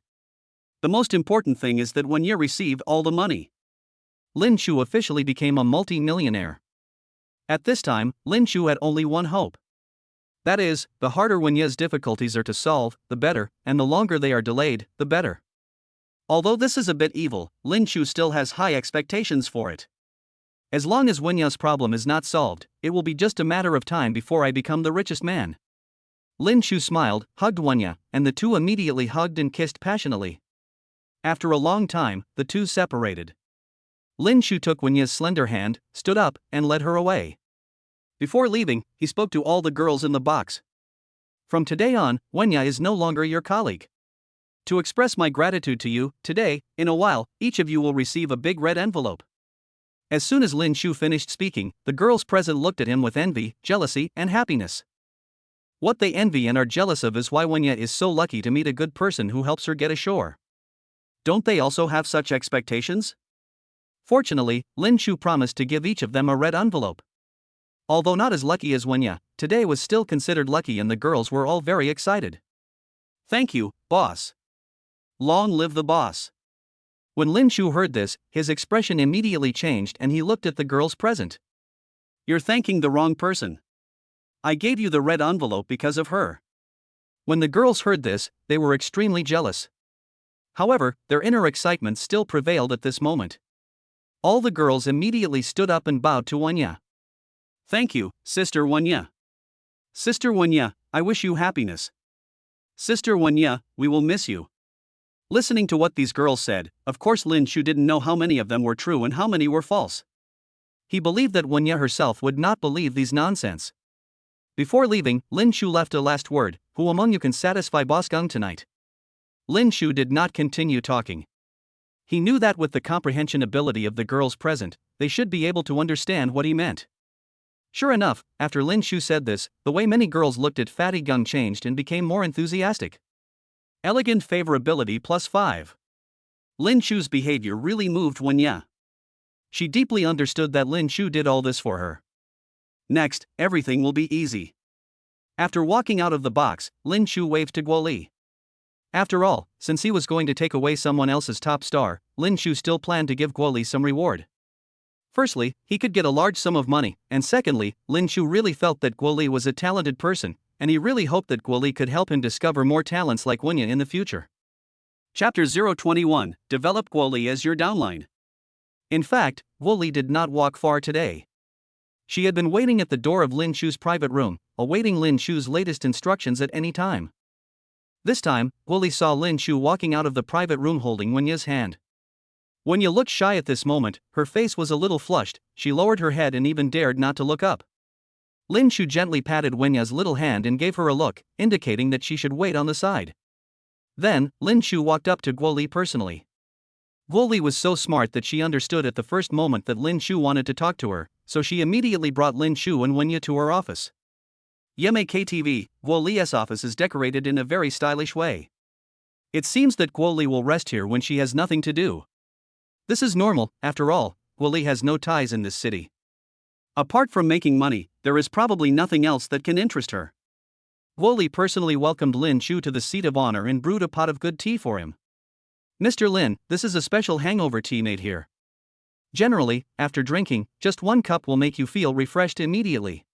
The most important thing is that Wenya received all the money. Lin Shu officially became a multi-millionaire. At this time, Lin Shu had only one hope. That is, the harder Wenya's difficulties are to solve, the better, and the longer they are delayed, the better. Although this is a bit evil, Lin Shu still has high expectations for it. As long as Wenya's problem is not solved, it will be just a matter of time before I become the richest man. Lin Shu smiled, hugged Wenya, and the two immediately hugged and kissed passionately. After a long time, the two separated. Lin Shu took Wenya's slender hand, stood up, and led her away. Before leaving, he spoke to all the girls in the box. From today on, Wenya is no longer your colleague. To express my gratitude to you, today, in a while, each of you will receive a big red envelope. As soon as Lin Shu finished speaking, the girls present looked at him with envy, jealousy, and happiness. What they envy and are jealous of is why Wenya is so lucky to meet a good person who helps her get ashore. Don't they also have such expectations? Fortunately, Lin Shu promised to give each of them a red envelope. Although not as lucky as Wenya, today was still considered lucky and the girls were all very excited. Thank you, boss. Long live the boss. When Lin Shu heard this, his expression immediately changed and he looked at the girls present. You're thanking the wrong person. I gave you the red envelope because of her. When the girls heard this, they were extremely jealous. However, their inner excitement still prevailed at this moment. All the girls immediately stood up and bowed to Wenya. Thank you, Sister Wenya. Sister Wenya, I wish you happiness. Sister Wenya, we will miss you. Listening to what these girls said, of course Lin Shu didn't know how many of them were true and how many were false. He believed that Wenya herself would not believe these nonsense. Before leaving, Lin Shu left a last word, who among you can satisfy Boss Gung tonight? Lin Shu did not continue talking. He knew that with the comprehension ability of the girls present, they should be able to understand what he meant. Sure enough, after Lin Shu said this, the way many girls looked at Fatty Gung changed and became more enthusiastic. Elegant favorability +5. Lin Shu's behavior really moved Wenya. She deeply understood that Lin Shu did all this for her. Next, everything will be easy. After walking out of the box, Lin Shu waved to Guo Li. After all, since he was going to take away someone else's top star, Lin Shu still planned to give Guo Li some reward. Firstly, he could get a large sum of money, and secondly, Lin Shu really felt that Guo Li was a talented person, and he really hoped that Guo Li could help him discover more talents like Wenya in the future. Chapter 021, Develop Guo Li as your downline. In fact, Guo Li did not walk far today. She had been waiting at the door of Lin Shu's private room, awaiting Lin Shu's latest instructions at any time. This time, Guo Li saw Lin Shu walking out of the private room holding Wenya's hand. Wenya looked shy at this moment, her face was a little flushed, she lowered her head and even dared not to look up. Lin Shu gently patted Wenya's little hand and gave her a look, indicating that she should wait on the side. Then, Lin Shu walked up to Guo Li personally. Guo Li was so smart that she understood at the first moment that Lin Shu wanted to talk to her, so she immediately brought Lin Shu and Wenya to her office. Yeme KTV, Guo Li's office is decorated in a very stylish way. It seems that Guo Li will rest here when she has nothing to do. This is normal, after all, Guo Li has no ties in this city. Apart from making money, there is probably nothing else that can interest her. Guo Li personally welcomed Lin Chu to the seat of honor and brewed a pot of good tea for him. Mr. Lin, this is a special hangover tea made here. Generally, after drinking, just 1 cup will make you feel refreshed immediately.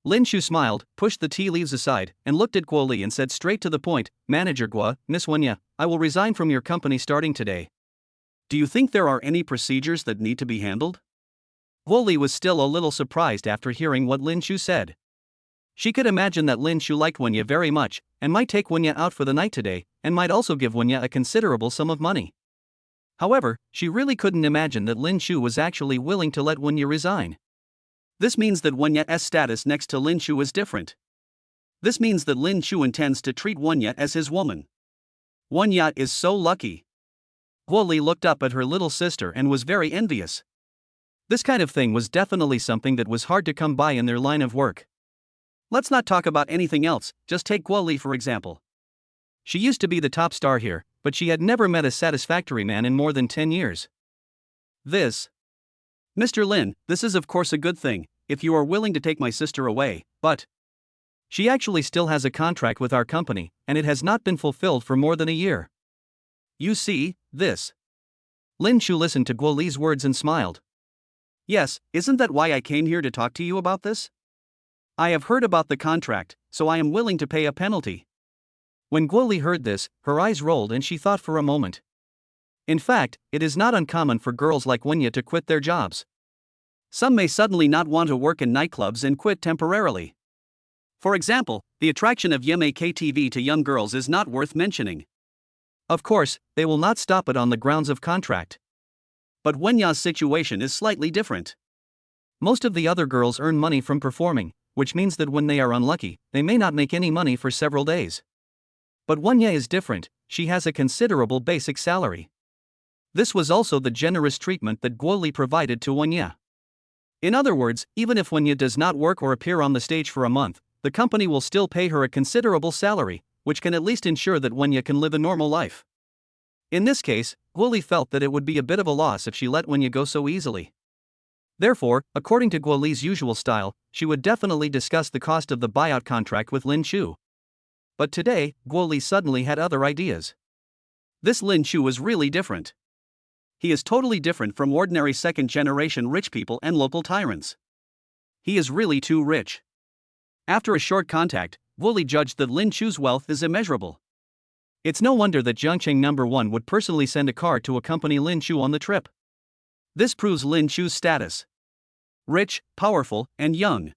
Lin Chu smiled, pushed the tea leaves aside, and looked at Guo Li and said straight to the point, Manager Guo, Miss Wenya, I will resign from your company starting today. Do you think there are any procedures that need to be handled? Guo Li was still a little surprised after hearing what Lin Chu said. She could imagine that Lin Chu liked Wenya very much, and might take Wenya out for the night today, and might also give Wenya a considerable sum of money. However, she really couldn't imagine that Lin Chu was actually willing to let Wenya resign. This means that Wenya's status next to Lin Chu is different. This means that Lin Chu intends to treat Wenya as his woman. Wenya is so lucky. Guo Li looked up at her little sister and was very envious. This kind of thing was definitely something that was hard to come by in their line of work. Let's not talk about anything else, just take Guo Li for example. She used to be the top star here, but she had never met a satisfactory man in more than 10 years. Mr. Lin, this is of course a good thing, if you are willing to take my sister away, but she actually still has a contract with our company, and it has not been fulfilled for more than a year. You see, this. Lin Chu listened to Guo Li's words and smiled. Yes, isn't that why I came here to talk to you about this? I have heard about the contract, so I am willing to pay a penalty. When Guo Li heard this, her eyes rolled and she thought for a moment. In fact, it is not uncommon for girls like Wenya to quit their jobs. Some may suddenly not want to work in nightclubs and quit temporarily. For example, the attraction of Yeme KTV to young girls is not worth mentioning. Of course, they will not stop it on the grounds of contract. But Wenya's situation is slightly different. Most of the other girls earn money from performing, which means that when they are unlucky, they may not make any money for several days. But Wenya is different, she has a considerable basic salary. This was also the generous treatment that Guo Li provided to Wenya. In other words, even if Wenya does not work or appear on the stage for a month, the company will still pay her a considerable salary, which can at least ensure that Wenya can live a normal life. In this case, Guo Li felt that it would be a bit of a loss if she let Wenya go so easily. Therefore, according to Guo Li's usual style, she would definitely discuss the cost of the buyout contract with Lin Chu. But today, Guo Li suddenly had other ideas. This Lin Chu was really different. He is totally different from ordinary second-generation rich people and local tyrants. He is really too rich. After a short contact, Guo Li judged that Lin Chu's wealth is immeasurable. It's no wonder that Jiangcheng No. 1 would personally send a car to accompany Lin Chu on the trip. This proves Lin Chu's status. Rich, powerful, and young.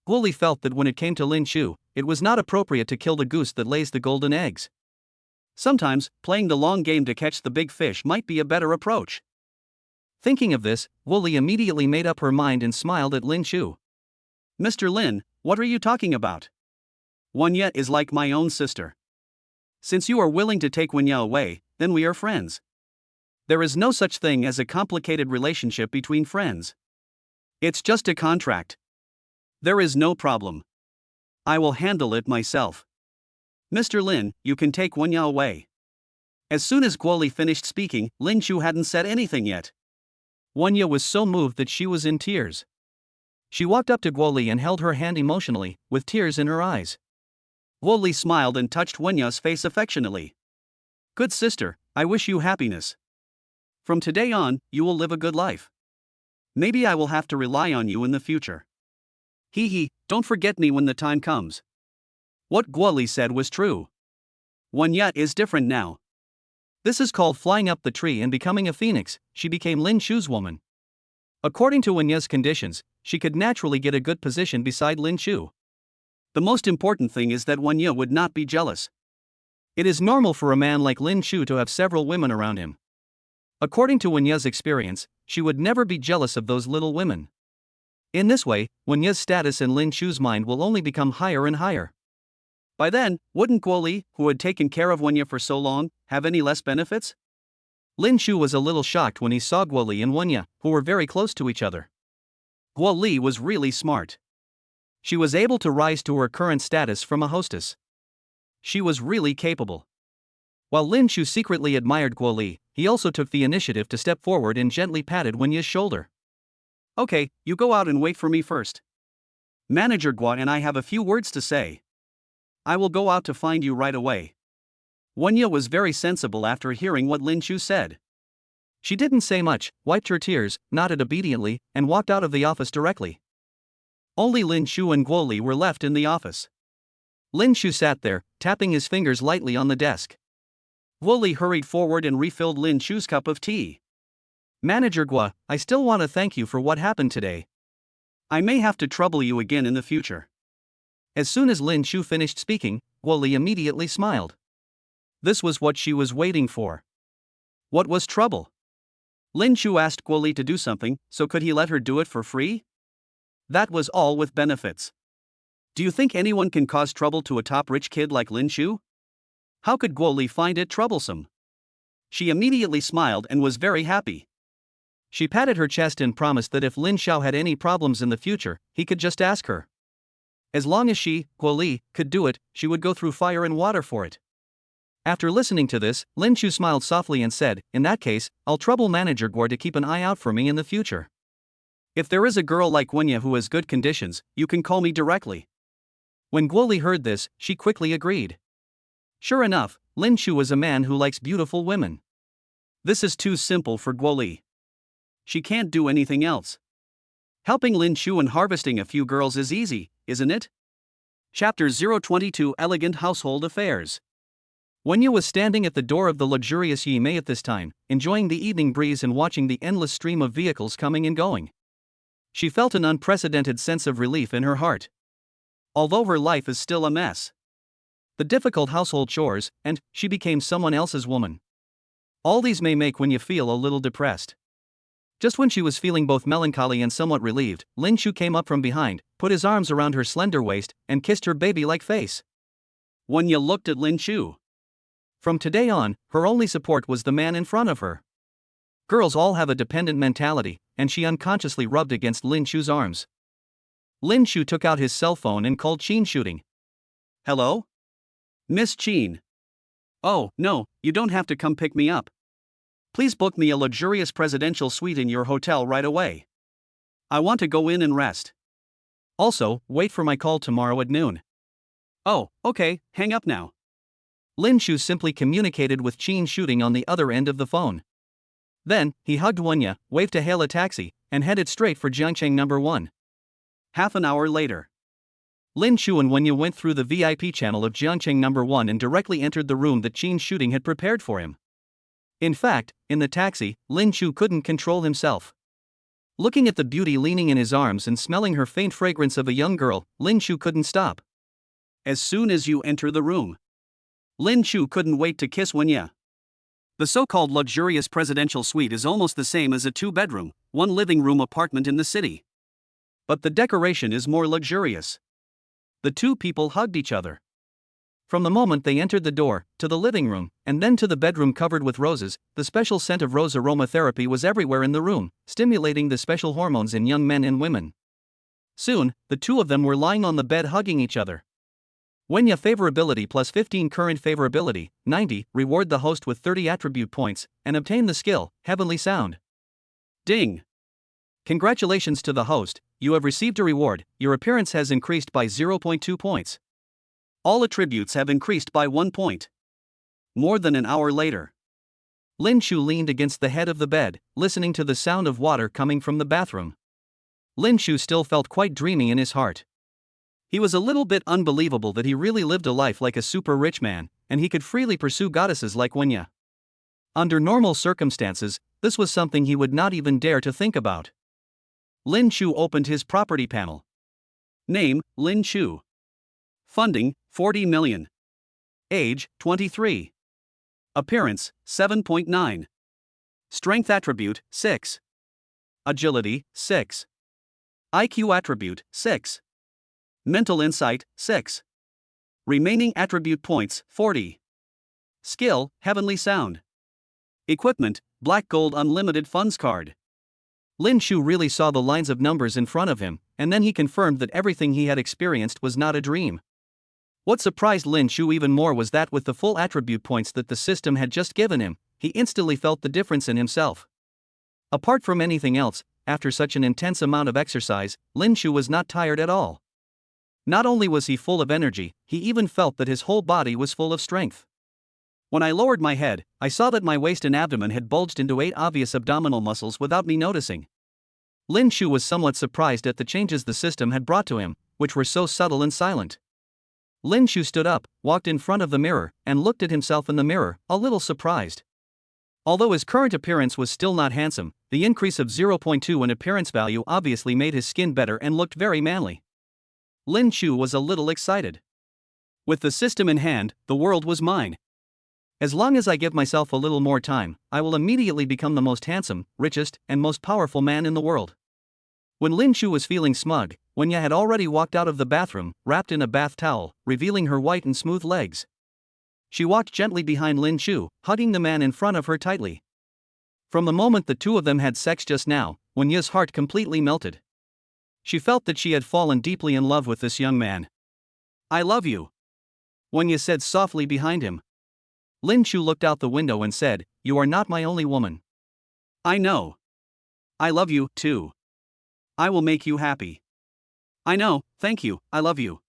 Guo Li felt that when it came to Lin Chu, it was not appropriate to kill the goose that lays the golden eggs. Sometimes, playing the long game to catch the big fish might be a better approach. Thinking of this, Guo Li immediately made up her mind and smiled at Lin Chu. Mr. Lin, what are you talking about? Wenya is like my own sister. Since you are willing to take Wenya away, then we are friends. There is no such thing as a complicated relationship between friends. It's just a contract. There is no problem. I will handle it myself. Mr. Lin, you can take Wenya away. As soon as Guo Li finished speaking, Lin Chu hadn't said anything yet. Wenya was so moved that she was in tears. She walked up to Guo Li and held her hand emotionally, with tears in her eyes. Guo Li smiled and touched Wenya's face affectionately. Good sister, I wish you happiness. From today on, you will live a good life. Maybe I will have to rely on you in the future. Hee, don't forget me when the time comes. What Guo Li said was true. Wenya is different now. This is called flying up the tree and becoming a phoenix. She became Lin Chu's woman. According to Wenya's conditions, she could naturally get a good position beside Lin Chu. The most important thing is that Wenya would not be jealous. It is normal for a man like Lin Chu to have several women around him. According to Wenya's experience, she would never be jealous of those little women. In this way, Wenya's status in Lin Chu's mind will only become higher and higher. By then, wouldn't Guo Li, who had taken care of Wenya for so long, have any less benefits? Lin Chu was a little shocked when he saw Guo Li and Wenya, who were very close to each other. Guo Li was really smart. She was able to rise to her current status from a hostess. She was really capable. While Lin Chu secretly admired Guo Li, he also took the initiative to step forward and gently patted Wenya's shoulder. Okay, you go out and wait for me first. Manager Guo and I have a few words to say. I will go out to find you right away. Wenya was very sensible after hearing what Lin Chu said. She didn't say much, wiped her tears, nodded obediently, and walked out of the office directly. Only Lin Chu and Guo Li were left in the office. Lin Chu sat there, tapping his fingers lightly on the desk. Guo Li hurried forward and refilled Lin Chu's cup of tea. Manager Guo, I still want to thank you for what happened today. I may have to trouble you again in the future. As soon as Lin Chu finished speaking, Guo Li immediately smiled. This was what she was waiting for. What was trouble? Lin Chu asked Guo Li to do something, so could he let her do it for free? That was all with benefits. Do you think anyone can cause trouble to a top-rich kid like Lin Chu? How could Guo Li find it troublesome? She immediately smiled and was very happy. She patted her chest and promised that if Lin Xiao had any problems in the future, he could just ask her. As long as she, Guo Li, could do it, she would go through fire and water for it. After listening to this, Lin Chu smiled softly and said, in that case, I'll trouble Manager Guo to keep an eye out for me in the future. If there is a girl like Wenya who has good conditions, you can call me directly. When Guo Li heard this, she quickly agreed. Sure enough, Lin Chu was a man who likes beautiful women. This is too simple for Guo Li. She can't do anything else. Helping Lin Chu and harvesting a few girls is easy, isn't it? Chapter 022 Elegant Household Affairs. Wenya was standing at the door of the luxurious Yi Mei at this time, enjoying the evening breeze and watching the endless stream of vehicles coming and going. She felt an unprecedented sense of relief in her heart. Although her life is still a mess. The difficult household chores, and she became someone else's woman. All these may make Wenya feel a little depressed. Just when she was feeling both melancholy and somewhat relieved, Lin Chu came up from behind, put his arms around her slender waist, and kissed her baby-like face. Wenya looked at Lin Chu. From today on, her only support was the man in front of her. Girls all have a dependent mentality, and she unconsciously rubbed against Lin Chu's arms. Lin Chu took out his cell phone and called Qin Shooting. Hello? Miss Qin. Oh, no, you don't have to come pick me up. Please book me a luxurious presidential suite in your hotel right away. I want to go in and rest. Also, wait for my call tomorrow at noon. Oh, okay, hang up now. Lin Chu simply communicated with Qin Shooting on the other end of the phone. Then, he hugged Wenya, waved to hail a taxi, and headed straight for Jiangcheng No. 1. Half an hour later. Lin Chu and Wenya went through the VIP channel of Jiangcheng No. 1 and directly entered the room that Qin Shooting had prepared for him. In fact, in the taxi, Lin Chu couldn't control himself. Looking at the beauty leaning in his arms and smelling her faint fragrance of a young girl, Lin Chu couldn't stop. As soon as you enter the room. Lin Chu couldn't wait to kiss Wenya. The so-called luxurious presidential suite is almost the same as a two-bedroom, one-living-room apartment in the city. But the decoration is more luxurious. The two people hugged each other. From the moment they entered the door, to the living room, and then to the bedroom covered with roses, the special scent of rose aromatherapy was everywhere in the room, stimulating the special hormones in young men and women. Soon, the two of them were lying on the bed hugging each other. Wenya favorability plus 15 current favorability, 90, reward the host with 30 attribute points, and obtain the skill, Heavenly Sound. Ding! Congratulations to the host, you have received a reward, your appearance has increased by 0.2 points. All attributes have increased by 1 point. More than an hour later. Lin Chu leaned against the head of the bed, listening to the sound of water coming from the bathroom. Lin Chu still felt quite dreamy in his heart. He was a little bit unbelievable that he really lived a life like a super rich man, and he could freely pursue goddesses like Wenya. Under normal circumstances, this was something he would not even dare to think about. Lin Chu opened his property panel. Name, Lin Chu. Funding, 40 million. Age, 23. Appearance, 7.9. Strength attribute, 6. Agility, 6. IQ attribute, 6. Mental insight, 6. Remaining attribute points, 40. Skill, Heavenly Sound. Equipment, Black Gold Unlimited Funds Card. Lin Chu really saw the lines of numbers in front of him, and then he confirmed that everything he had experienced was not a dream. What surprised Lin Shu even more was that with the full attribute points that the system had just given him, he instantly felt the difference in himself. Apart from anything else, after such an intense amount of exercise, Lin Shu was not tired at all. Not only was he full of energy, he even felt that his whole body was full of strength. When I lowered my head, I saw that my waist and abdomen had bulged into 8 obvious abdominal muscles without me noticing. Lin Shu was somewhat surprised at the changes the system had brought to him, which were so subtle and silent. Lin Shu stood up, walked in front of the mirror, and looked at himself in the mirror, a little surprised. Although his current appearance was still not handsome, the increase of 0.2 in appearance value obviously made his skin better and looked very manly. Lin Shu was a little excited. With the system in hand, the world was mine. As long as I give myself a little more time, I will immediately become the most handsome, richest, and most powerful man in the world. When Lin Shu was feeling smug, Wenya had already walked out of the bathroom, wrapped in a bath towel, revealing her white and smooth legs. She walked gently behind Lin Shu, hugging the man in front of her tightly. From the moment the two of them had sex just now, Wenya's heart completely melted. She felt that she had fallen deeply in love with this young man. "I love you," Wenya said softly behind him. Lin Shu looked out the window and said, "You are not my only woman." "I know. I love you, too. I will make you happy." "I know, thank you, I love you."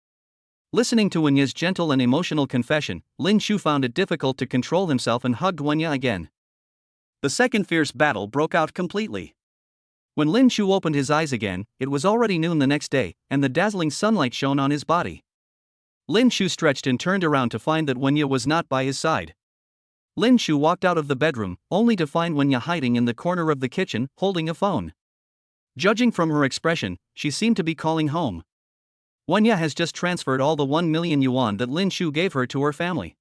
Listening to Wenya's gentle and emotional confession, Lin Shu found it difficult to control himself and hugged Wenya again. The second fierce battle broke out completely. When Lin Shu opened his eyes again, it was already noon the next day, and the dazzling sunlight shone on his body. Lin Shu stretched and turned around to find that Wenya was not by his side. Lin Shu walked out of the bedroom, only to find Wenya hiding in the corner of the kitchen, holding a phone. Judging from her expression, she seemed to be calling home. Wenya has just transferred all the 1 million yuan that Lin Shu gave her to her family.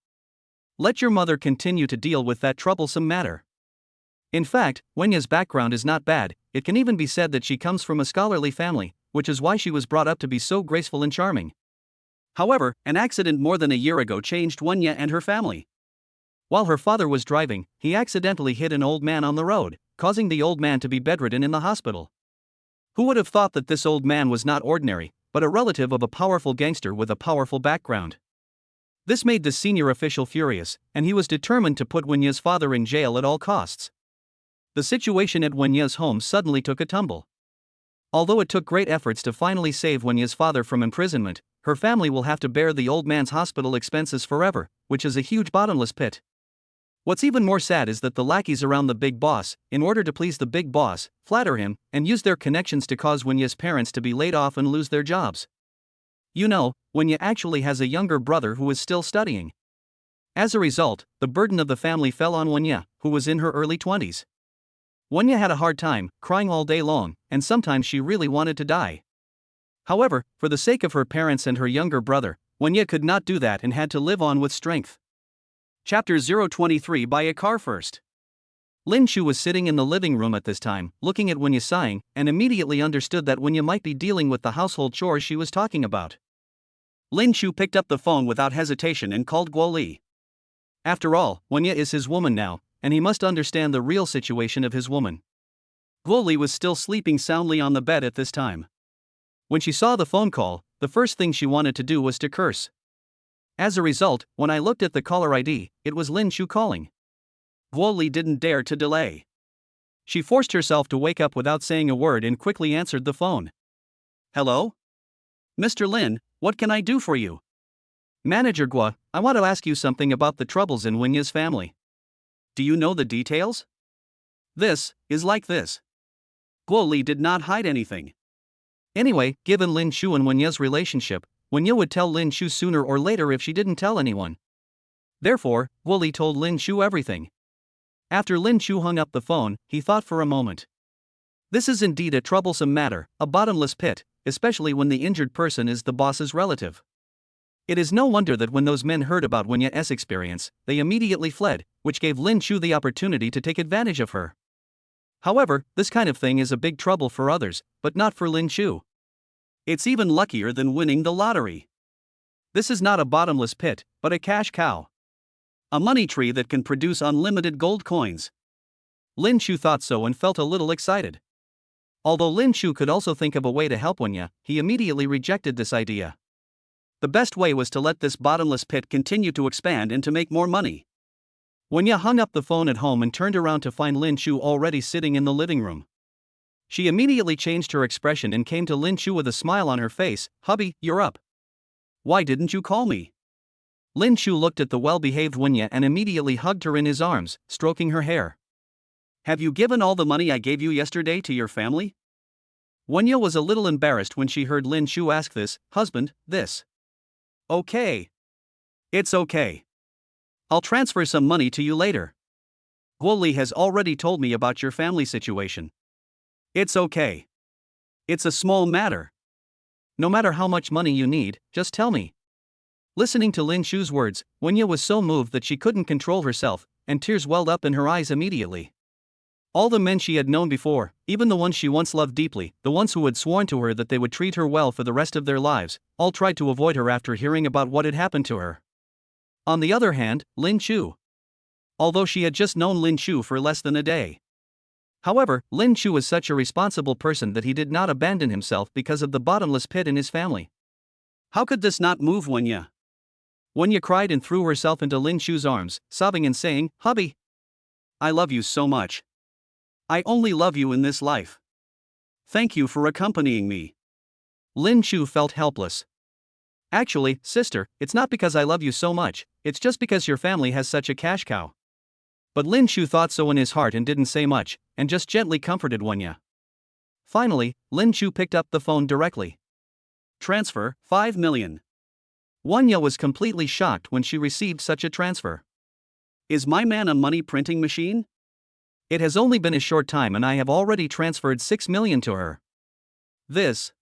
Let your mother continue to deal with that troublesome matter. In fact, Wenya's background is not bad. It can even be said that she comes from a scholarly family, which is why she was brought up to be so graceful and charming. However, an accident more than a year ago changed Wenya and her family. While her father was driving, he accidentally hit an old man on the road, causing the old man to be bedridden in the hospital. Who would have thought that this old man was not ordinary, but a relative of a powerful gangster with a powerful background? This made the senior official furious, and he was determined to put Wenya's father in jail at all costs. The situation at Wenya's home suddenly took a tumble. Although it took great efforts to finally save Wenya's father from imprisonment, her family will have to bear the old man's hospital expenses forever, which is a huge bottomless pit. What's even more sad is that the lackeys around the big boss, in order to please the big boss, flatter him, and use their connections to cause Wenya's parents to be laid off and lose their jobs. You know, Wenya actually has a younger brother who is still studying. As a result, the burden of the family fell on Wenya, who was in her early 20s. Wenya had a hard time, crying all day long, and sometimes she really wanted to die. However, for the sake of her parents and her younger brother, Wenya could not do that and had to live on with strength. Chapter 023. Buy a car first. Lin Shu was sitting in the living room at this time, looking at Wenya sighing, and immediately understood that Wenya might be dealing with the household chores she was talking about. Lin Shu picked up the phone without hesitation and called Guo Li. After all, Wenya is his woman now, and he must understand the real situation of his woman. Guo Li was still sleeping soundly on the bed at this time. When she saw the phone call, the first thing she wanted to do was to curse. As a result, when I looked at the caller ID, it was Lin Shu calling. Guo Li didn't dare to delay. She forced herself to wake up without saying a word and quickly answered the phone. "Hello? Mr. Lin, what can I do for you?" "Manager Guo, I want to ask you something about the troubles in Wenya's family." "Do you know the details?" "This is like this." Guo Li did not hide anything. Anyway, given Lin Shu and Wenya's relationship, Wenya would tell Lin Shu sooner or later if she didn't tell anyone. Therefore, Guo Li told Lin Shu everything. After Lin Shu hung up the phone, he thought for a moment. This is indeed a troublesome matter, a bottomless pit, especially when the injured person is the boss's relative. It is no wonder that when those men heard about Wenya's experience, they immediately fled, which gave Lin Shu the opportunity to take advantage of her. However, this kind of thing is a big trouble for others, but not for Lin Shu. It's even luckier than winning the lottery. This is not a bottomless pit, but a cash cow. A money tree that can produce unlimited gold coins. Lin Shu thought so and felt a little excited. Although Lin Shu could also think of a way to help Wenya, he immediately rejected this idea. The best way was to let this bottomless pit continue to expand and to make more money. Wenya hung up the phone at home and turned around to find Lin Chu already sitting in the living room. She immediately changed her expression and came to Lin Chu with a smile on her face. "Hubby, you're up. Why didn't you call me?" Lin Chu looked at the well-behaved Wenya and immediately hugged her in his arms, stroking her hair. "Have you given all the money I gave you yesterday to your family?" Wenya was a little embarrassed when she heard Lin Chu ask this. "Husband, this." "Okay. It's okay. I'll transfer some money to you later. Guoli has already told me about your family situation. It's okay. It's a small matter. No matter how much money you need, just tell me." Listening to Lin Chu's words, Wenya was so moved that she couldn't control herself, and tears welled up in her eyes immediately. All the men she had known before, even the ones she once loved deeply, the ones who had sworn to her that they would treat her well for the rest of their lives, all tried to avoid her after hearing about what had happened to her. On the other hand, Lin Chu. Although she had just known Lin Chu for less than a day. However, Lin Chu was such a responsible person that he did not abandon himself because of the bottomless pit in his family. How could this not move Wenya? Wenya cried and threw herself into Lin Chu's arms, sobbing and saying, "Hubby, I love you so much. I only love you in this life. Thank you for accompanying me." Lin Chu felt helpless. "Actually, sister, it's not because I love you so much, it's just because your family has such a cash cow." But Lin Chu thought so in his heart and didn't say much, and just gently comforted Wenya. Finally, Lin Chu picked up the phone directly. "Transfer, 5 million. Wenya was completely shocked when she received such a transfer. "Is my man a money printing machine? It has only been a short time and I have already transferred 6 million to her. This.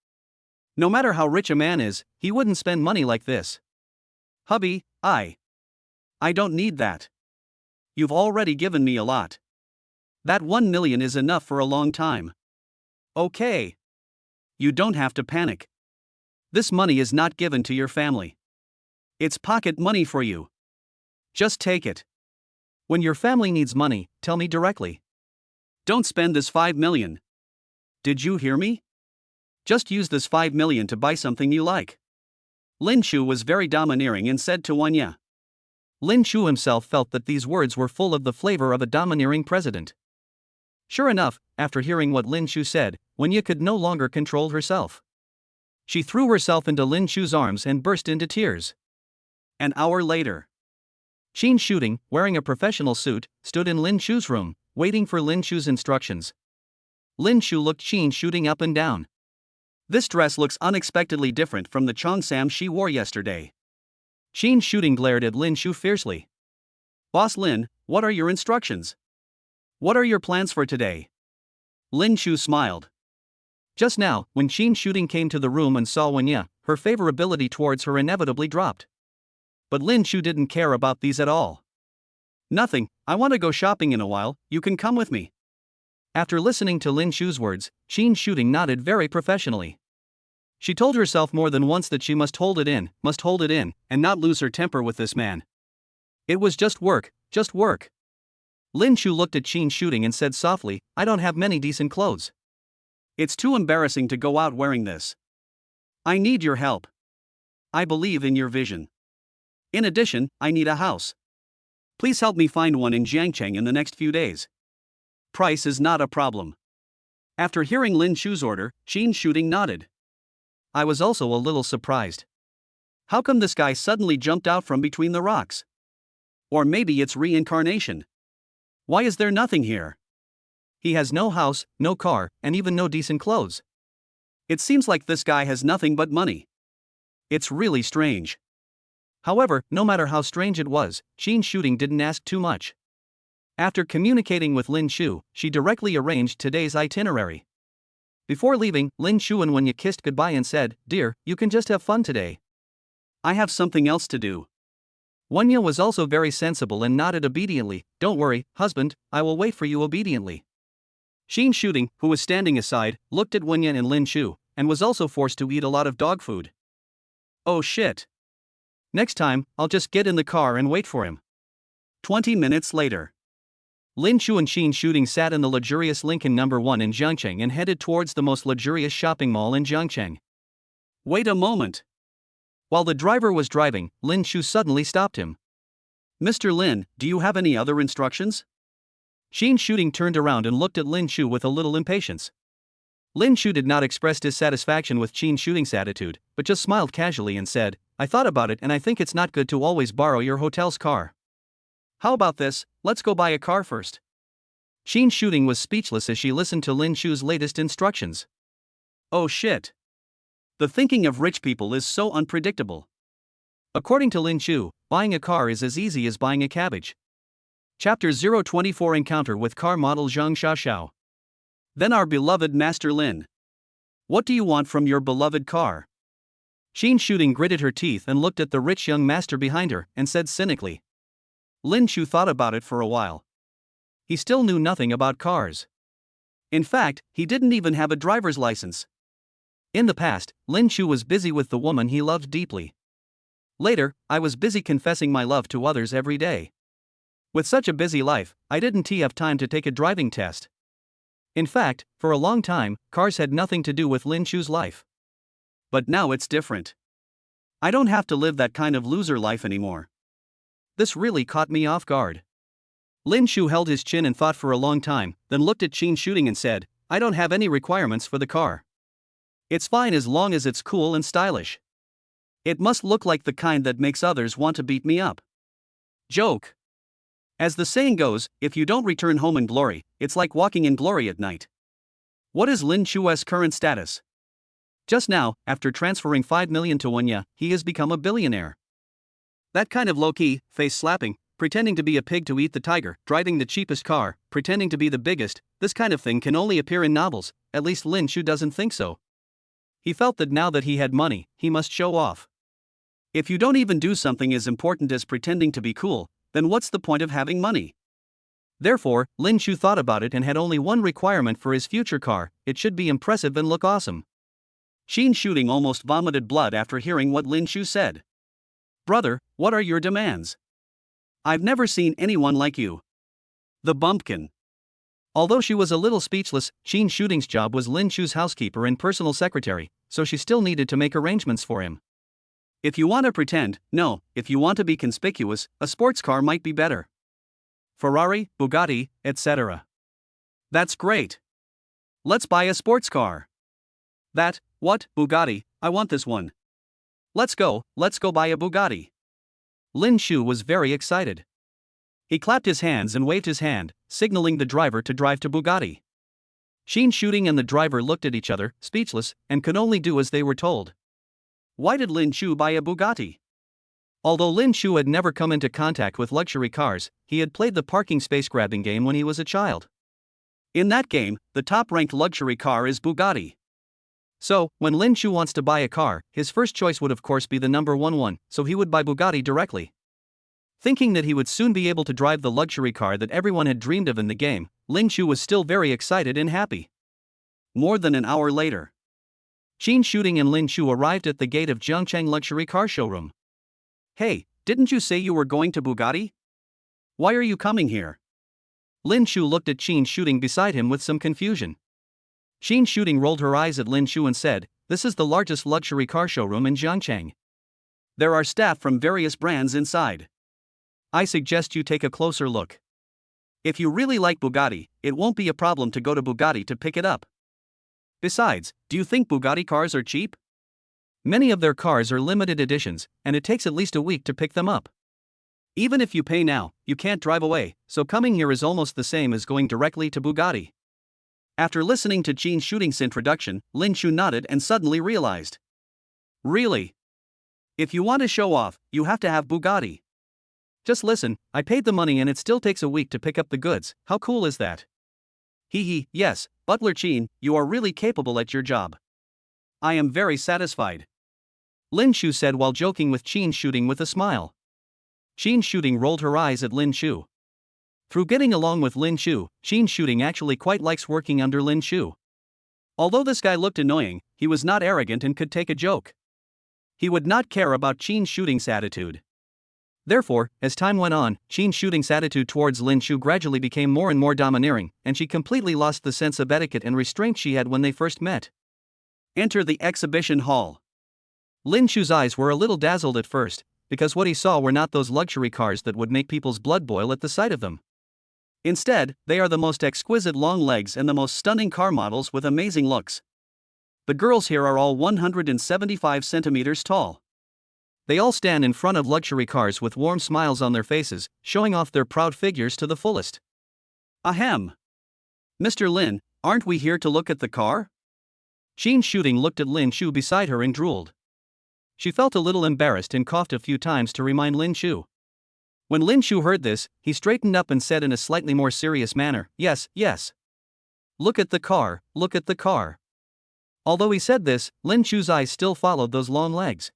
No matter how rich a man is, he wouldn't spend money like this. Hubby, I don't need that. You've already given me a lot. That 1 million is enough for a long time. Okay. You don't have to panic. This money is not given to your family. It's pocket money for you. Just take it. When your family needs money, tell me directly. Don't spend this 5 million. Did you hear me? Just use this 5 million to buy something you like." Lin Chu was very domineering and said to Wenya. Lin Chu himself felt that these words were full of the flavor of a domineering president. Sure enough, after hearing what Lin Chu said, Wenya could no longer control herself. She threw herself into Lin Chu's arms and burst into tears. An hour later, Qin Shooting, wearing a professional suit, stood in Lin Chu's room, waiting for Lin Chu's instructions. Lin Chu looked Qin Shooting up and down. "This dress looks unexpectedly different from the cheongsam she wore yesterday." Qin Shooting glared at Lin Chu fiercely. "Boss Lin, what are your instructions? What are your plans for today?" Lin Chu smiled. Just now, when Qin Shooting came to the room and saw Wenya, her favorability towards her inevitably dropped. But Lin Chu didn't care about these at all. "Nothing, I want to go shopping in a while, you can come with me." After listening to Lin Chu's words, Qin Shooting nodded very professionally. She told herself more than once that she must hold it in, and not lose her temper with this man. It was just work, just work. Lin Chu looked at Qin Shooting and said softly, "I don't have many decent clothes. It's too embarrassing to go out wearing this. I need your help. I believe in your vision. In addition, I need a house. Please help me find one in Jiangcheng in the next few days. Price is not a problem." After hearing Lin Chu's order, Qin Shooting nodded. I was also a little surprised. How come this guy suddenly jumped out from between the rocks? Or maybe it's reincarnation. Why is there nothing here? He has no house, no car, and even no decent clothes. It seems like this guy has nothing but money. It's really strange. However, no matter how strange it was, Qin Shooting didn't ask too much. After communicating with Lin Chu, she directly arranged today's itinerary. Before leaving, Lin Chu and Wenya kissed goodbye and said, "Dear, you can just have fun today. I have something else to do." Wenya was also very sensible and nodded obediently. "Don't worry, husband, I will wait for you obediently." Qin Shooting, who was standing aside, looked at Wenya and Lin Chu, and was also forced to eat a lot of dog food. "Oh shit. Next time, I'll just get in the car and wait for him." 20 minutes later, Lin Chu and Qin Shooting sat in the luxurious Lincoln No. 1 in Jiangcheng and headed towards the most luxurious shopping mall in Jiangcheng. Wait a moment. While the driver was driving, Lin Shu suddenly stopped him. "Mr. Lin, do you have any other instructions?" Qin Shooting turned around and looked at Lin Shu with a little impatience. Lin Shu did not express dissatisfaction with Qin Shooting's attitude, but just smiled casually and said, "I thought about it and I think it's not good to always borrow your hotel's car. How about this, let's go buy a car first." Qin Shooting was speechless as she listened to Lin Shu's latest instructions. Oh shit. The thinking of rich people is so unpredictable. According to Lin Shu, buying a car is as easy as buying a cabbage. Chapter 024 Encounter with car model Zhang Xiaoxiao. Then our beloved Master Lin. What do you want from your beloved car? Qin Shooting gritted her teeth and looked at the rich young master behind her and said cynically. Lin Shu thought about it for a while. He still knew nothing about cars. In fact, he didn't even have a driver's license. In the past, Lin Shu was busy with the woman he loved deeply. Later, I was busy confessing my love to others every day. With such a busy life, I didn't have time to take a driving test. In fact, for a long time, cars had nothing to do with Lin Shu's life. But now it's different. I don't have to live that kind of loser life anymore. This really caught me off guard. Lin Shu held his chin and thought for a long time, then looked at Qin Shooting and said, "I don't have any requirements for the car. It's fine as long as it's cool and stylish. It must look like the kind that makes others want to beat me up." Joke. As the saying goes, if you don't return home in glory, it's like walking in glory at night. What is Lin Shu's current status? Just now, after transferring 5 million to Wenya, he has become a billionaire. That kind of low-key, face-slapping, pretending to be a pig to eat the tiger, driving the cheapest car, pretending to be the biggest, this kind of thing can only appear in novels, at least Lin Shu doesn't think so. He felt that now that he had money, he must show off. If you don't even do something as important as pretending to be cool, then what's the point of having money? Therefore, Lin Shu thought about it and had only one requirement for his future car: it should be impressive and look awesome. Qin Shooting almost vomited blood after hearing what Lin Shu said. "Brother, what are your demands? I've never seen anyone like you." The bumpkin. Although she was a little speechless, Qin Shooting's job was Lin Shu's housekeeper and personal secretary, so she still needed to make arrangements for him. If you want to pretend, no. If you want to be conspicuous, a sports car might be better. Ferrari, Bugatti, etc. That's great. Let's buy a sports car. What, Bugatti? I want this one. Let's go buy a Bugatti. Lin Shu was very excited. He clapped his hands and waved his hand, signaling the driver to drive to Bugatti. Qin Shooting and the driver looked at each other, speechless, and could only do as they were told. Why did Lin Shu buy a Bugatti? Although Lin Shu had never come into contact with luxury cars, he had played the parking space grabbing game when he was a child. In that game, the top-ranked luxury car is Bugatti. So, when Lin Shu wants to buy a car, his first choice would of course be the number one, so he would buy Bugatti directly. Thinking that he would soon be able to drive the luxury car that everyone had dreamed of in the game, Lin Shu was still very excited and happy. More than an hour later, Qin Shooting and Lin Shu arrived at the gate of Jiangcheng luxury car showroom. Hey, didn't you say you were going to Bugatti? Why are you coming here? Lin Shu looked at Qin Shooting beside him with some confusion. Qin Shooting rolled her eyes at Lin Shu and said, "This is the largest luxury car showroom in Jiangcheng. There are staff from various brands inside. I suggest you take a closer look. If you really like Bugatti, it won't be a problem to go to Bugatti to pick it up. Besides, do you think Bugatti cars are cheap? Many of their cars are limited editions, and it takes at least a week to pick them up. Even if you pay now, you can't drive away, so coming here is almost the same as going directly to Bugatti." After listening to Qin Shooting's introduction, Lin Shu nodded and suddenly realized. Really? If you want to show off, you have to have Bugatti. Just listen, I paid the money and it still takes a week to pick up the goods. How cool is that? Hee, yes, Butler Qin, you are really capable at your job. I am very satisfied. Lin Shu said while joking with Qin Shooting with a smile. Qin Shooting rolled her eyes at Lin Shu. Through getting along with Lin Shu, Qin Shooting actually quite likes working under Lin Shu. Although this guy looked annoying, he was not arrogant and could take a joke. He would not care about Qin Shooting's attitude. Therefore, as time went on, Qin Shooting's attitude towards Lin Shu gradually became more and more domineering, and she completely lost the sense of etiquette and restraint she had when they first met. Enter the exhibition hall. Lin Chu's eyes were a little dazzled at first, because what he saw were not those luxury cars that would make people's blood boil at the sight of them. Instead, they are the most exquisite long legs and the most stunning car models with amazing looks. The girls here are all 175 centimeters tall. They all stand in front of luxury cars with warm smiles on their faces, showing off their proud figures to the fullest. Ahem. Mr. Lin, aren't we here to look at the car? Jean Shooting looked at Lin Chu beside her and drooled. She felt a little embarrassed and coughed a few times to remind Lin Chu. When Lin Chu heard this, he straightened up and said in a slightly more serious manner, "Yes, yes. Look at the car, look at the car." Although he said this, Lin Chu's eyes still followed those long legs.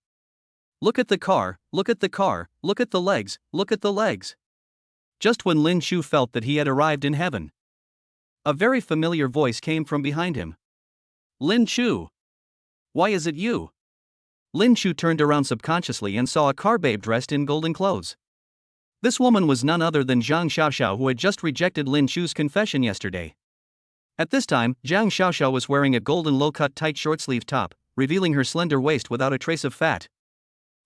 Look at the car, look at the car, look at the legs, look at the legs. Just when Lin Chu felt that he had arrived in heaven, a very familiar voice came from behind him. Lin Chu. Why is it you? Lin Chu turned around subconsciously and saw a car babe dressed in golden clothes. This woman was none other than Zhang Xiaoxiao, who had just rejected Lin Chu's confession yesterday. At this time, Zhang Xiaoxiao was wearing a golden low-cut tight short-sleeve top, revealing her slender waist without a trace of fat.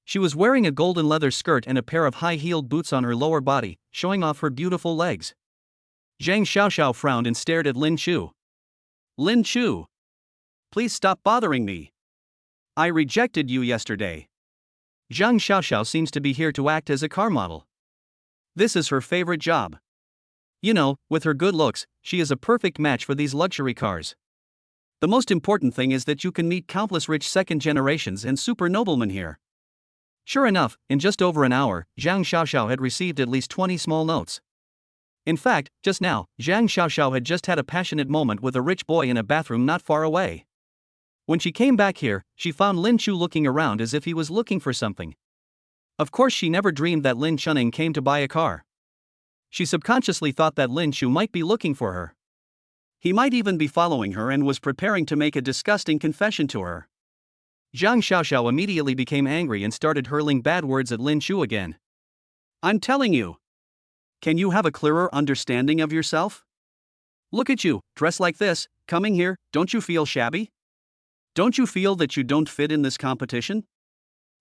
She was wearing a golden leather skirt and a pair of high-heeled boots on her lower body, showing off her beautiful legs. Zhang Xiaoxiao frowned and stared at Lin Chu. Lin Chu. Please stop bothering me. I rejected you yesterday. Zhang Xiaoxiao seems to be here to act as a car model. This is her favorite job. You know, with her good looks, she is a perfect match for these luxury cars. The most important thing is that you can meet countless rich second generations and super noblemen here. Sure enough, in just over an hour, Zhang Xiaoxiao had received at least 20 small notes. In fact, just now, Zhang Xiaoxiao had just had a passionate moment with a rich boy in a bathroom not far away. When she came back here, she found Lin Chu looking around as if he was looking for something. Of course, she never dreamed that Lin Chuning came to buy a car. She subconsciously thought that Lin Chu might be looking for her. He might even be following her and was preparing to make a disgusting confession to her. Zhang Xiaoxiao immediately became angry and started hurling bad words at Lin Chu again. I'm telling you. Can you have a clearer understanding of yourself? Look at you, dressed like this, coming here, don't you feel shabby? Don't you feel that you don't fit in this competition?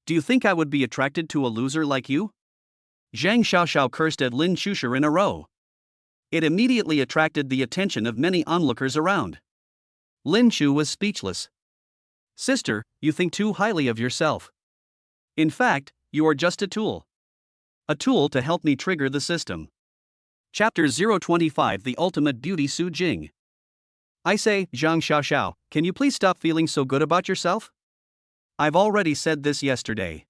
Do you think I would be attracted to a loser like you? Zhang Xiaoxiao cursed at Lin Chu in a row. It immediately attracted the attention of many onlookers around. Lin Chu was speechless. Sister, you think too highly of yourself. In fact, you are just a tool. A tool to help me trigger the system. Chapter 025, The Ultimate Beauty Su Jing. I say, Zhang Xiaoxiao, can you please stop feeling so good about yourself? I've already said this yesterday.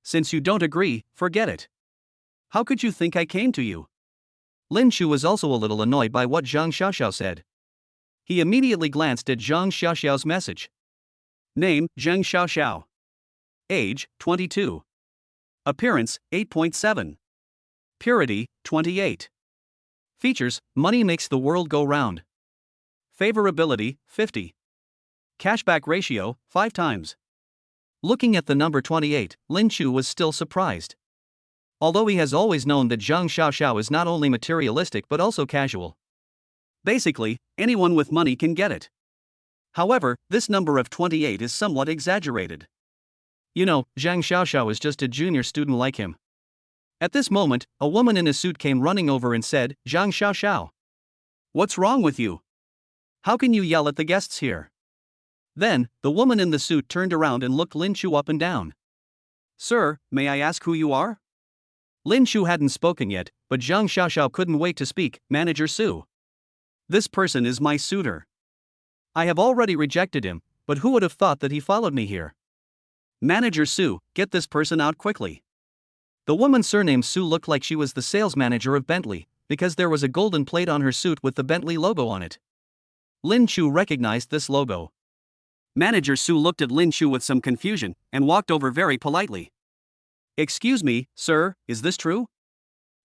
Since you don't agree, forget it. How could you think I came to you? Lin Chu was also a little annoyed by what Zhang Xiaoxiao said. He immediately glanced at Zhang Xiaoxiao's message. Name, Zhang Xiaoxiao. Age, 22. Appearance, 8.7. Purity, 28. Features, money makes the world go round. Favorability, 50. Cashback ratio, 5 times. Looking at the number 28, Lin Chu was still surprised. Although he has always known that Zhang Xiaoxiao is not only materialistic but also casual. Basically, anyone with money can get it. However, this number of 28 is somewhat exaggerated. You know, Zhang Xiaoxiao is just a junior student like him. At this moment, a woman in a suit came running over and said, Zhang Xiaoxiao. What's wrong with you? How can you yell at the guests here? Then, the woman in the suit turned around and looked Lin Chu up and down. Sir, may I ask who you are? Lin Chu hadn't spoken yet, but Zhang Xiaoxiao couldn't wait to speak. Manager Su. This person is my suitor. I have already rejected him, but who would have thought that he followed me here? Manager Su, get this person out quickly. The woman surnamed Su looked like she was the sales manager of Bentley, because there was a golden plate on her suit with the Bentley logo on it. Lin Chu recognized this logo. Manager Su looked at Lin Chu with some confusion, and walked over very politely. Excuse me, sir, is this true?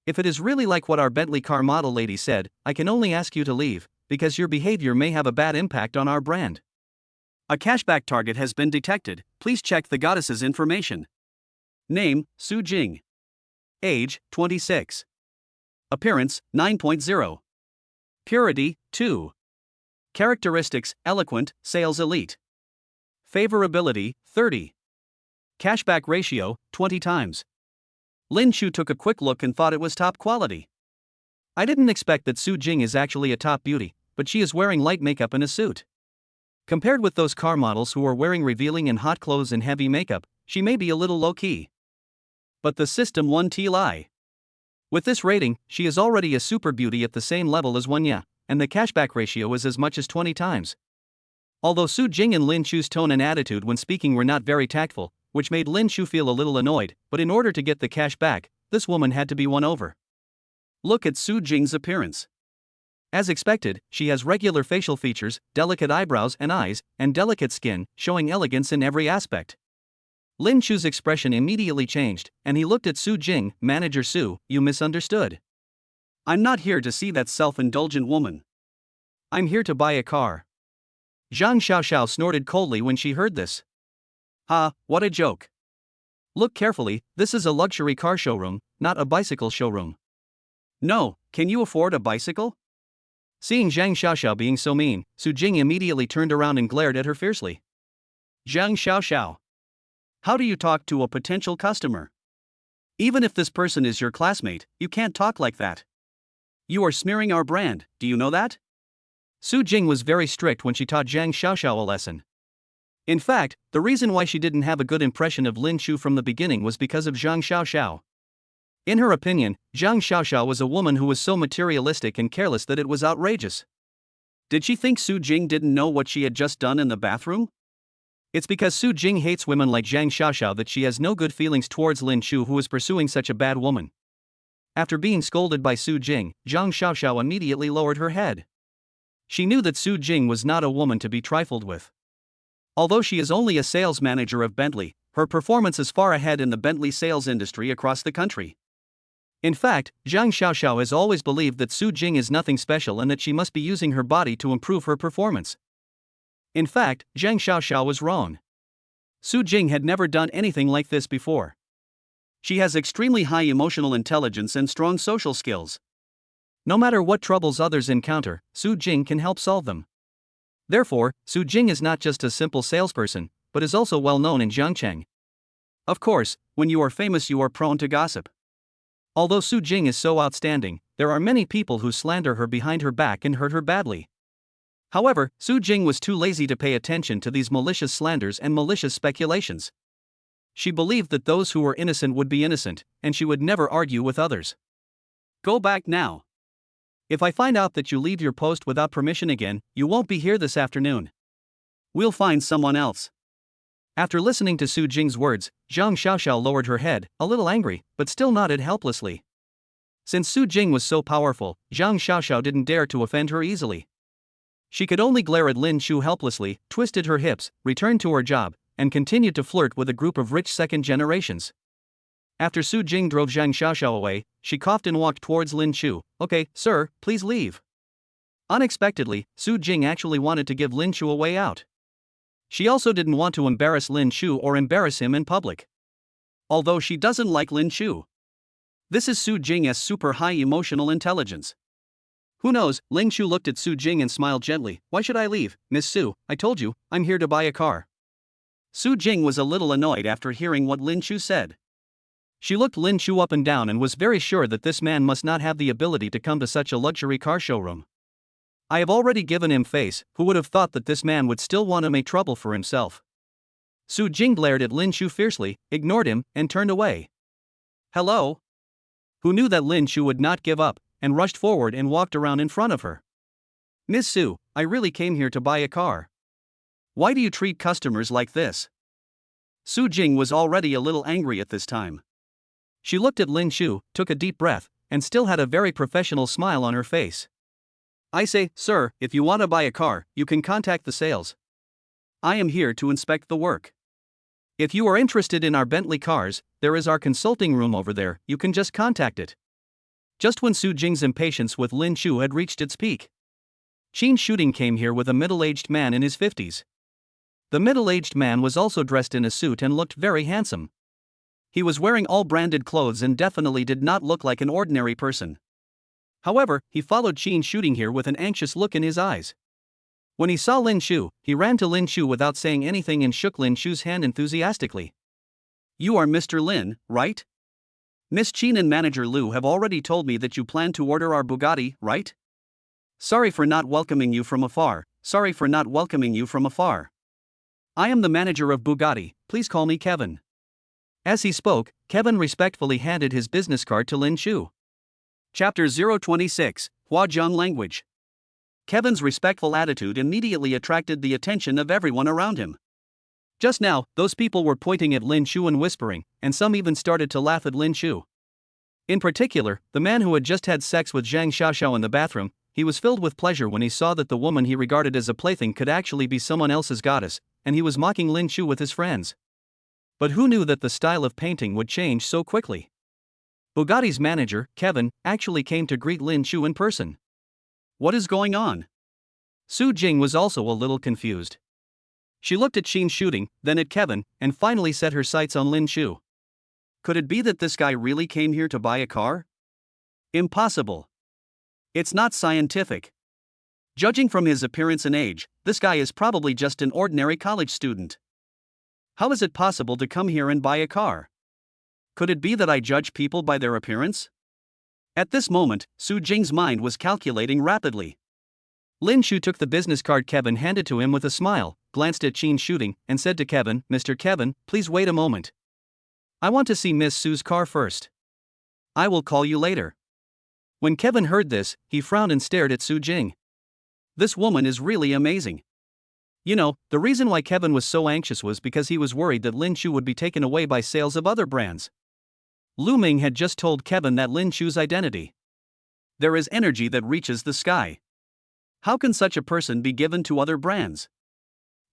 If it is really like what our Bentley car model lady said, I can only ask you to leave, because your behavior may have a bad impact on our brand. A cashback target has been detected, please check the goddess's information. Name, Su Jing. Age, 26. Appearance, 9.0. Purity, 2. Characteristics, eloquent, sales elite. Favorability, 30. Cashback ratio, 20 times. Lin Chu took a quick look and thought it was top quality. I didn't expect that Su Jing is actually a top beauty, but she is wearing light makeup and a suit. Compared with those car models who are wearing revealing and hot clothes and heavy makeup, she may be a little low-key. But the system won Li. With this rating, she is already a super beauty at the same level as Wanya, and the cashback ratio is as much as 20 times. Although Su Jing and Lin Chu's tone and attitude when speaking were not very tactful, which made Lin Chu feel a little annoyed, but in order to get the cash back, this woman had to be won over. Look at Su Jing's appearance. As expected, she has regular facial features, delicate eyebrows and eyes, and delicate skin, showing elegance in every aspect. Lin Chu's expression immediately changed, and he looked at Su Jing. Manager Su, you misunderstood. I'm not here to see that self-indulgent woman. I'm here to buy a car. Zhang Xiaoxiao snorted coldly when she heard this. Ha, what a joke. Look carefully, this is a luxury car showroom, not a bicycle showroom. No, can you afford a bicycle? Seeing Zhang Xiaoxiao being so mean, Su Jing immediately turned around and glared at her fiercely. Zhang Xiaoxiao. How do you talk to a potential customer? Even if this person is your classmate, you can't talk like that. You are smearing our brand, do you know that? Su Jing was very strict when she taught Zhang Xiaoxiao a lesson. In fact, the reason why she didn't have a good impression of Lin Chu from the beginning was because of Zhang Xiaoxiao. In her opinion, Zhang Xiaoxiao was a woman who was so materialistic and careless that it was outrageous. Did she think Su Jing didn't know what she had just done in the bathroom? It's because Su Jing hates women like Zhang Xiaoxiao that she has no good feelings towards Lin Chu, who is pursuing such a bad woman. After being scolded by Su Jing, Zhang Xiaoxiao immediately lowered her head. She knew that Su Jing was not a woman to be trifled with. Although she is only a sales manager of Bentley, her performance is far ahead in the Bentley sales industry across the country. In fact, Zhang Xiaoxiao has always believed that Su Jing is nothing special and that she must be using her body to improve her performance. In fact, Zhang Xiaoxiao was wrong. Su Jing had never done anything like this before. She has extremely high emotional intelligence and strong social skills. No matter what troubles others encounter, Su Jing can help solve them. Therefore, Su Jing is not just a simple salesperson, but is also well known in Zhangcheng. Of course, when you are famous you are prone to gossip. Although Su Jing is so outstanding, there are many people who slander her behind her back and hurt her badly. However, Su Jing was too lazy to pay attention to these malicious slanders and malicious speculations. She believed that those who were innocent would be innocent, and she would never argue with others. Go back now. If I find out that you leave your post without permission again, you won't be here this afternoon. We'll find someone else. After listening to Su Jing's words, Zhang Xiaoxiao lowered her head, a little angry, but still nodded helplessly. Since Su Jing was so powerful, Zhang Xiaoxiao didn't dare to offend her easily. She could only glare at Lin Chu helplessly, twisted her hips, returned to her job, and continued to flirt with a group of rich second generations. After Su Jing drove Zhang Xiaoxiao away, she coughed and walked towards Lin Chu. Okay, sir, please leave. Unexpectedly, Su Jing actually wanted to give Lin Chu a way out. She also didn't want to embarrass Lin Chu or embarrass him in public. Although she doesn't like Lin Chu. This is Su Jing's super high emotional intelligence. Who knows? Lin Chu looked at Su Jing and smiled gently. Why should I leave, Miss Su? I told you, I'm here to buy a car. Su Jing was a little annoyed after hearing what Lin Chu said. She looked Lin Chu up and down and was very sure that this man must not have the ability to come to such a luxury car showroom. I have already given him face. Who would have thought that this man would still want to make trouble for himself? Su Jing glared at Lin Chu fiercely, ignored him, and turned away. Hello? Who knew that Lin Chu would not give up, and rushed forward and walked around in front of her. Miss Su, I really came here to buy a car. Why do you treat customers like this? Su Jing was already a little angry at this time. She looked at Lin Chu, took a deep breath, and still had a very professional smile on her face. I say, sir, if you want to buy a car, you can contact the sales. I am here to inspect the work. If you are interested in our Bentley cars, there is our consulting room over there, you can just contact it. Just when Su Jing's impatience with Lin Chu had reached its peak, Qin Shooting came here with a middle-aged man in his 50s. The middle-aged man was also dressed in a suit and looked very handsome. He was wearing all branded clothes and definitely did not look like an ordinary person. However, he followed Qin Shooting here with an anxious look in his eyes. When he saw Lin Chu, he ran to Lin Chu without saying anything and shook Lin Chu's hand enthusiastically. You are Mr. Lin, right? Miss Chin and Manager Lu have already told me that you plan to order our Bugatti, right? Sorry for not welcoming you from afar. I am the manager of Bugatti, please call me Kevin. As he spoke, Kevin respectfully handed his business card to Lin Shu. Chapter 026, Huazhong Language. Kevin's respectful attitude immediately attracted the attention of everyone around him. Just now, those people were pointing at Lin Shu and whispering, and some even started to laugh at Lin Shu. In particular, the man who had just had sex with Zhang Xiaoxiao in the bathroom, he was filled with pleasure when he saw that the woman he regarded as a plaything could actually be someone else's goddess, and he was mocking Lin Shu with his friends. But who knew that the style of painting would change so quickly? Bugatti's manager, Kevin, actually came to greet Lin Shu in person. What is going on? Su Jing was also a little confused. She looked at Qin shooting, then at Kevin, and finally set her sights on Lin Shu. Could it be that this guy really came here to buy a car? Impossible. It's not scientific. Judging from his appearance and age, this guy is probably just an ordinary college student. How is it possible to come here and buy a car? Could it be that I judge people by their appearance? At this moment, Su Jing's mind was calculating rapidly. Lin Shu took the business card Kevin handed to him with a smile, glanced at Qin shooting, and said to Kevin, Mr. Kevin, please wait a moment. I want to see Miss Su's car first. I will call you later. When Kevin heard this, he frowned and stared at Su Jing. This woman is really amazing. You know, the reason why Kevin was so anxious was because he was worried that Lin Shu would be taken away by sales of other brands. Lu Ming had just told Kevin that Lin Shu's identity. There is energy that reaches the sky. How can such a person be given to other brands?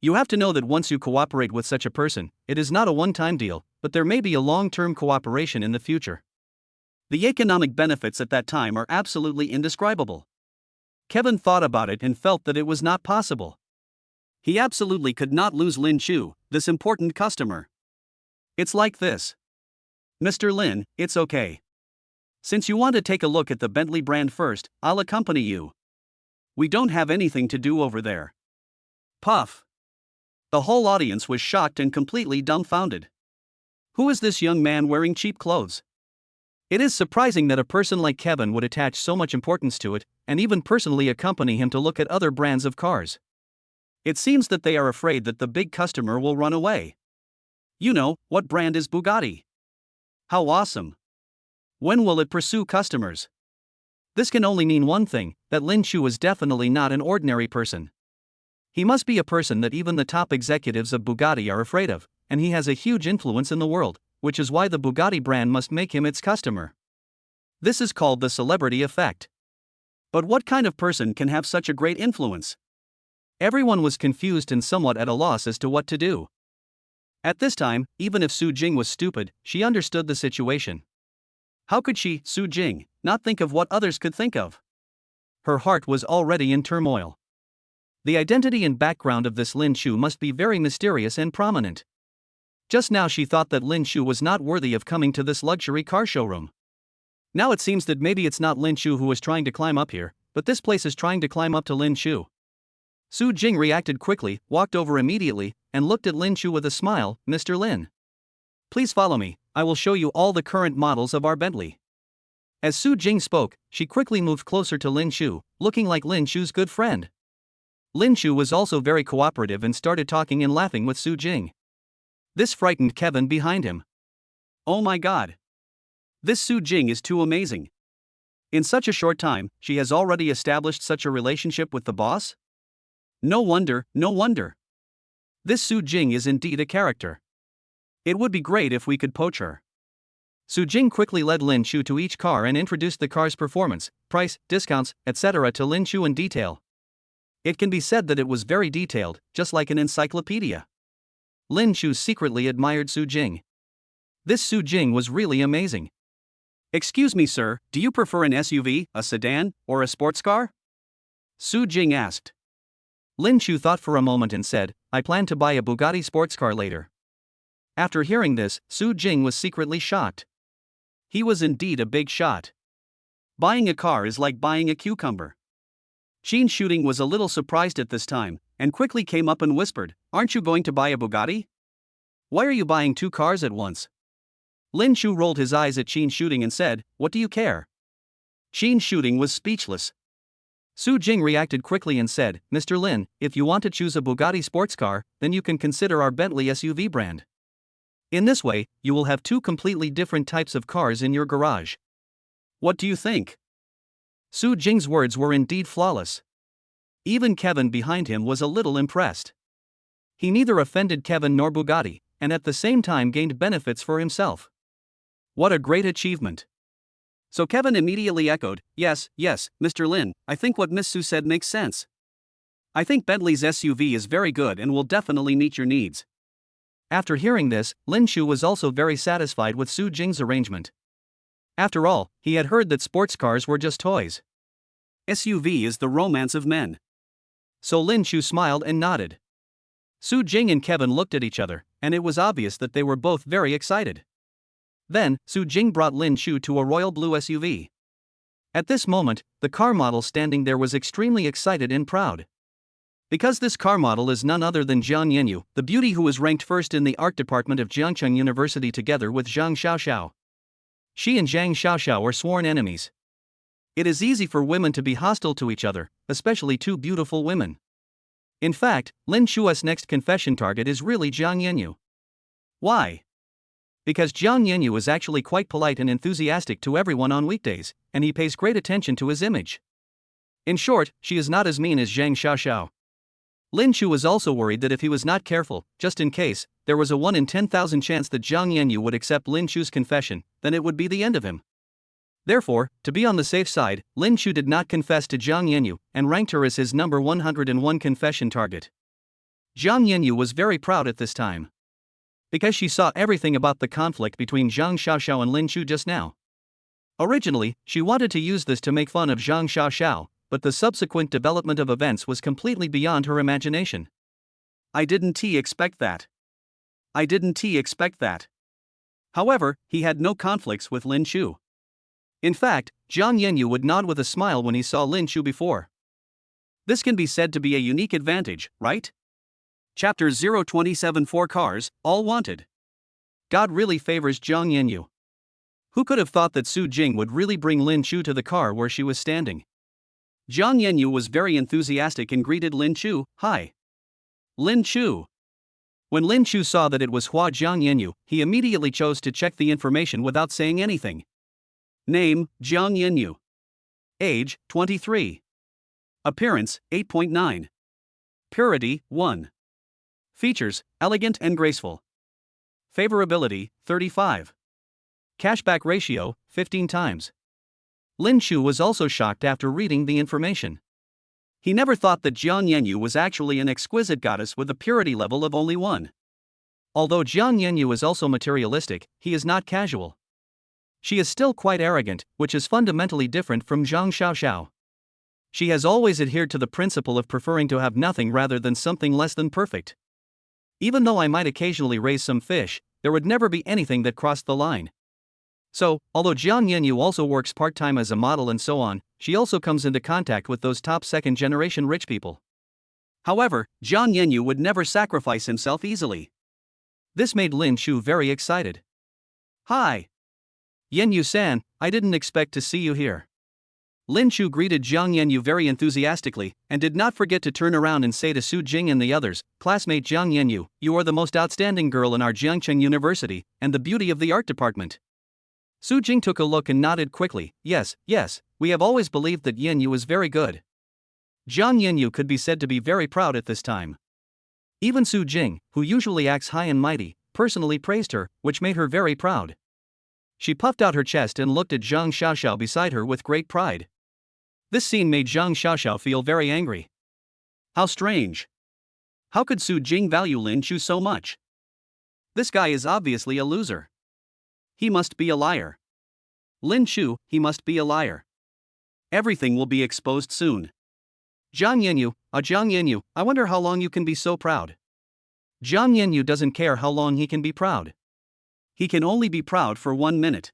You have to know that once you cooperate with such a person, it is not a one-time deal, but there may be a long-term cooperation in the future. The economic benefits at that time are absolutely indescribable. Kevin thought about it and felt that it was not possible. He absolutely could not lose Lin Shu, this important customer. It's like this. Mr. Lin, it's okay. Since you want to take a look at the Bentley brand first, I'll accompany you. We don't have anything to do over there. Puff. The whole audience was shocked and completely dumbfounded. Who is this young man wearing cheap clothes? It is surprising that a person like Kevin would attach so much importance to it, and even personally accompany him to look at other brands of cars. It seems that they are afraid that the big customer will run away. You know, what brand is Bugatti? How awesome! When will it pursue customers? This can only mean one thing, that Lin Shu is definitely not an ordinary person. He must be a person that even the top executives of Bugatti are afraid of, and he has a huge influence in the world, which is why the Bugatti brand must make him its customer. This is called the celebrity effect. But what kind of person can have such a great influence? Everyone was confused and somewhat at a loss as to what to do. At this time, even if Su Jing was stupid, she understood the situation. How could she, Su Jing, not think of what others could think of? Her heart was already in turmoil. The identity and background of this Lin Shu must be very mysterious and prominent. Just now she thought that Lin Shu was not worthy of coming to this luxury car showroom. Now it seems that maybe it's not Lin Shu who was trying to climb up here, but this place is trying to climb up to Lin Shu. Su Jing reacted quickly, walked over immediately, and looked at Lin Shu with a smile. Mr. Lin. Please follow me, I will show you all the current models of our Bentley. As Su Jing spoke, she quickly moved closer to Lin Shu, looking like Lin Shu's good friend. Lin Shu was also very cooperative and started talking and laughing with Su Jing. This frightened Kevin behind him. Oh my god! This Su Jing is too amazing. In such a short time, she has already established such a relationship with the boss? No wonder, no wonder. This Su Jing is indeed a character. It would be great if we could poach her. Su Jing quickly led Lin Shu to each car and introduced the car's performance, price, discounts, etc. to Lin Shu in detail. It can be said that it was very detailed, just like an encyclopedia. Lin Shu secretly admired Su Jing. This Su Jing was really amazing. Excuse me, sir, do you prefer an SUV, a sedan, or a sports car? Su Jing asked. Lin Shu thought for a moment and said, I plan to buy a Bugatti sports car later. After hearing this, Su Jing was secretly shocked. He was indeed a big shot. Buying a car is like buying a cucumber. Qin Shooting was a little surprised at this time, and quickly came up and whispered, Aren't you going to buy a Bugatti? Why are you buying two cars at once? Lin Shu rolled his eyes at Qin Shooting and said, What do you care? Qin Shooting was speechless. Su Jing reacted quickly and said, Mr. Lin, if you want to choose a Bugatti sports car, then you can consider our Bentley SUV brand. In this way, you will have two completely different types of cars in your garage. What do you think? Su Jing's words were indeed flawless. Even Kevin behind him was a little impressed. He neither offended Kevin nor Bugatti, and at the same time gained benefits for himself. What a great achievement! So Kevin immediately echoed, Yes, Mr. Lin, I think what Miss Su said makes sense. I think Bentley's SUV is very good and will definitely meet your needs. After hearing this, Lin Shu was also very satisfied with Su Jing's arrangement. After all, he had heard that sports cars were just toys. SUV is the romance of men. So Lin Shu smiled and nodded. Su Jing and Kevin looked at each other, and it was obvious that they were both very excited. Then, Su Jing brought Lin Shu to a royal blue SUV. At this moment, the car model standing there was extremely excited and proud. Because this car model is none other than Jiang Yanyu, the beauty who was ranked first in the art department of Jiangcheng University together with Zhang Xiaoxiao. She and Zhang Xiaoxiao are sworn enemies. It is easy for women to be hostile to each other, especially two beautiful women. In fact, Lin Shu's next confession target is really Jiang Yanyu. Why? Because Jiang Yanyu is actually quite polite and enthusiastic to everyone on weekdays, and he pays great attention to his image. In short, she is not as mean as Zhang Xiaoxiao. Lin Shu was also worried that if he was not careful, just in case, there was a 1 in 10,000 chance that Jiang Yanyu would accept Lin Shu's confession, then it would be the end of him. Therefore, to be on the safe side, Lin Shu did not confess to Jiang Yanyu, and ranked her as his number 101 confession target. Jiang Yanyu was very proud at this time. Because she saw everything about the conflict between Zhang Xiaoxiao and Lin Shu just now. Originally, she wanted to use this to make fun of Zhang Xiaoxiao, but the subsequent development of events was completely beyond her imagination. I didn't expect that. However, he had no conflicts with Lin Shu. In fact, Jiang Yanyu would nod with a smile when he saw Lin Shu before. This can be said to be a unique advantage, right? Chapter 027 4 Cars, All Wanted. God really favors Jiang Yanyu. Who could have thought that Su Jing would really bring Lin Shu to the car where she was standing? Jiang Yanyu was very enthusiastic and greeted Lin Shu, Hi. Lin Shu. When Lin Shu saw that it was Hua Jiang Yanyu, he immediately chose to check the information without saying anything. Name, Jiang Yanyu. Age, 23. Appearance, 8.9. Purity, 1. Features, elegant and graceful. Favorability, 35. Cashback ratio, 15 times. Lin Shu was also shocked after reading the information. He never thought that Jiang Yanyu was actually an exquisite goddess with a purity level of only 1. Although Jiang Yanyu is also materialistic, he is not casual. She is still quite arrogant, which is fundamentally different from Zhang Xiaoxiao. She has always adhered to the principle of preferring to have nothing rather than something less than perfect. Even though I might occasionally raise some fish, there would never be anything that crossed the line. So, although Jiang Yanyu also works part-time as a model and so on, she also comes into contact with those top second-generation rich people. However, Jiang Yanyu would never sacrifice himself easily. This made Lin Shu very excited. Hi. Yanyu-san, I didn't expect to see you here. Lin Shu greeted Jiang Yanyu very enthusiastically, and did not forget to turn around and say to Su Jing and the others, Classmate Jiang Yanyu, you are the most outstanding girl in our Jiangcheng University, and the beauty of the art department. Su Jing took a look and nodded quickly, yes, we have always believed that Yanyu is very good. Jiang Yanyu could be said to be very proud at this time. Even Su Jing, who usually acts high and mighty, personally praised her, which made her very proud. She puffed out her chest and looked at Zhang Xiaoxiao beside her with great pride. This scene made Zhang Xiaoxiao feel very angry. How strange. How could Su Jing value Lin Shu so much? This guy is obviously a loser. He must be a liar. Lin Shu, he must be a liar. Everything will be exposed soon. Jiang Yanyu, I wonder how long you can be so proud. Jiang Yanyu doesn't care how long he can be proud. He can only be proud for 1 minute.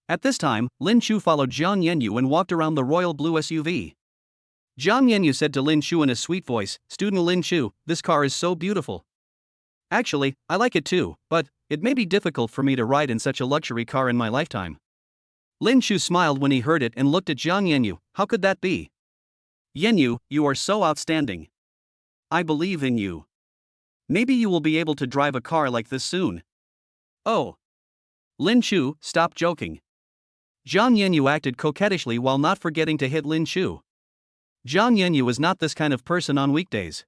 At this time, Lin Shu followed Jiang Yanyu and walked around the royal blue SUV. Jiang Yanyu said to Lin Shu in a sweet voice, Student Lin Shu, this car is so beautiful. Actually, I like it too, but it may be difficult for me to ride in such a luxury car in my lifetime. Lin Shu smiled when he heard it and looked at Jiang Yanyu. How could that be? Yanyu, you are so outstanding. I believe in you. Maybe you will be able to drive a car like this soon. Oh. Lin Shu, stop joking. Jiang Yanyu acted coquettishly while not forgetting to hit Lin Shu. Jiang Yanyu was not this kind of person on weekdays.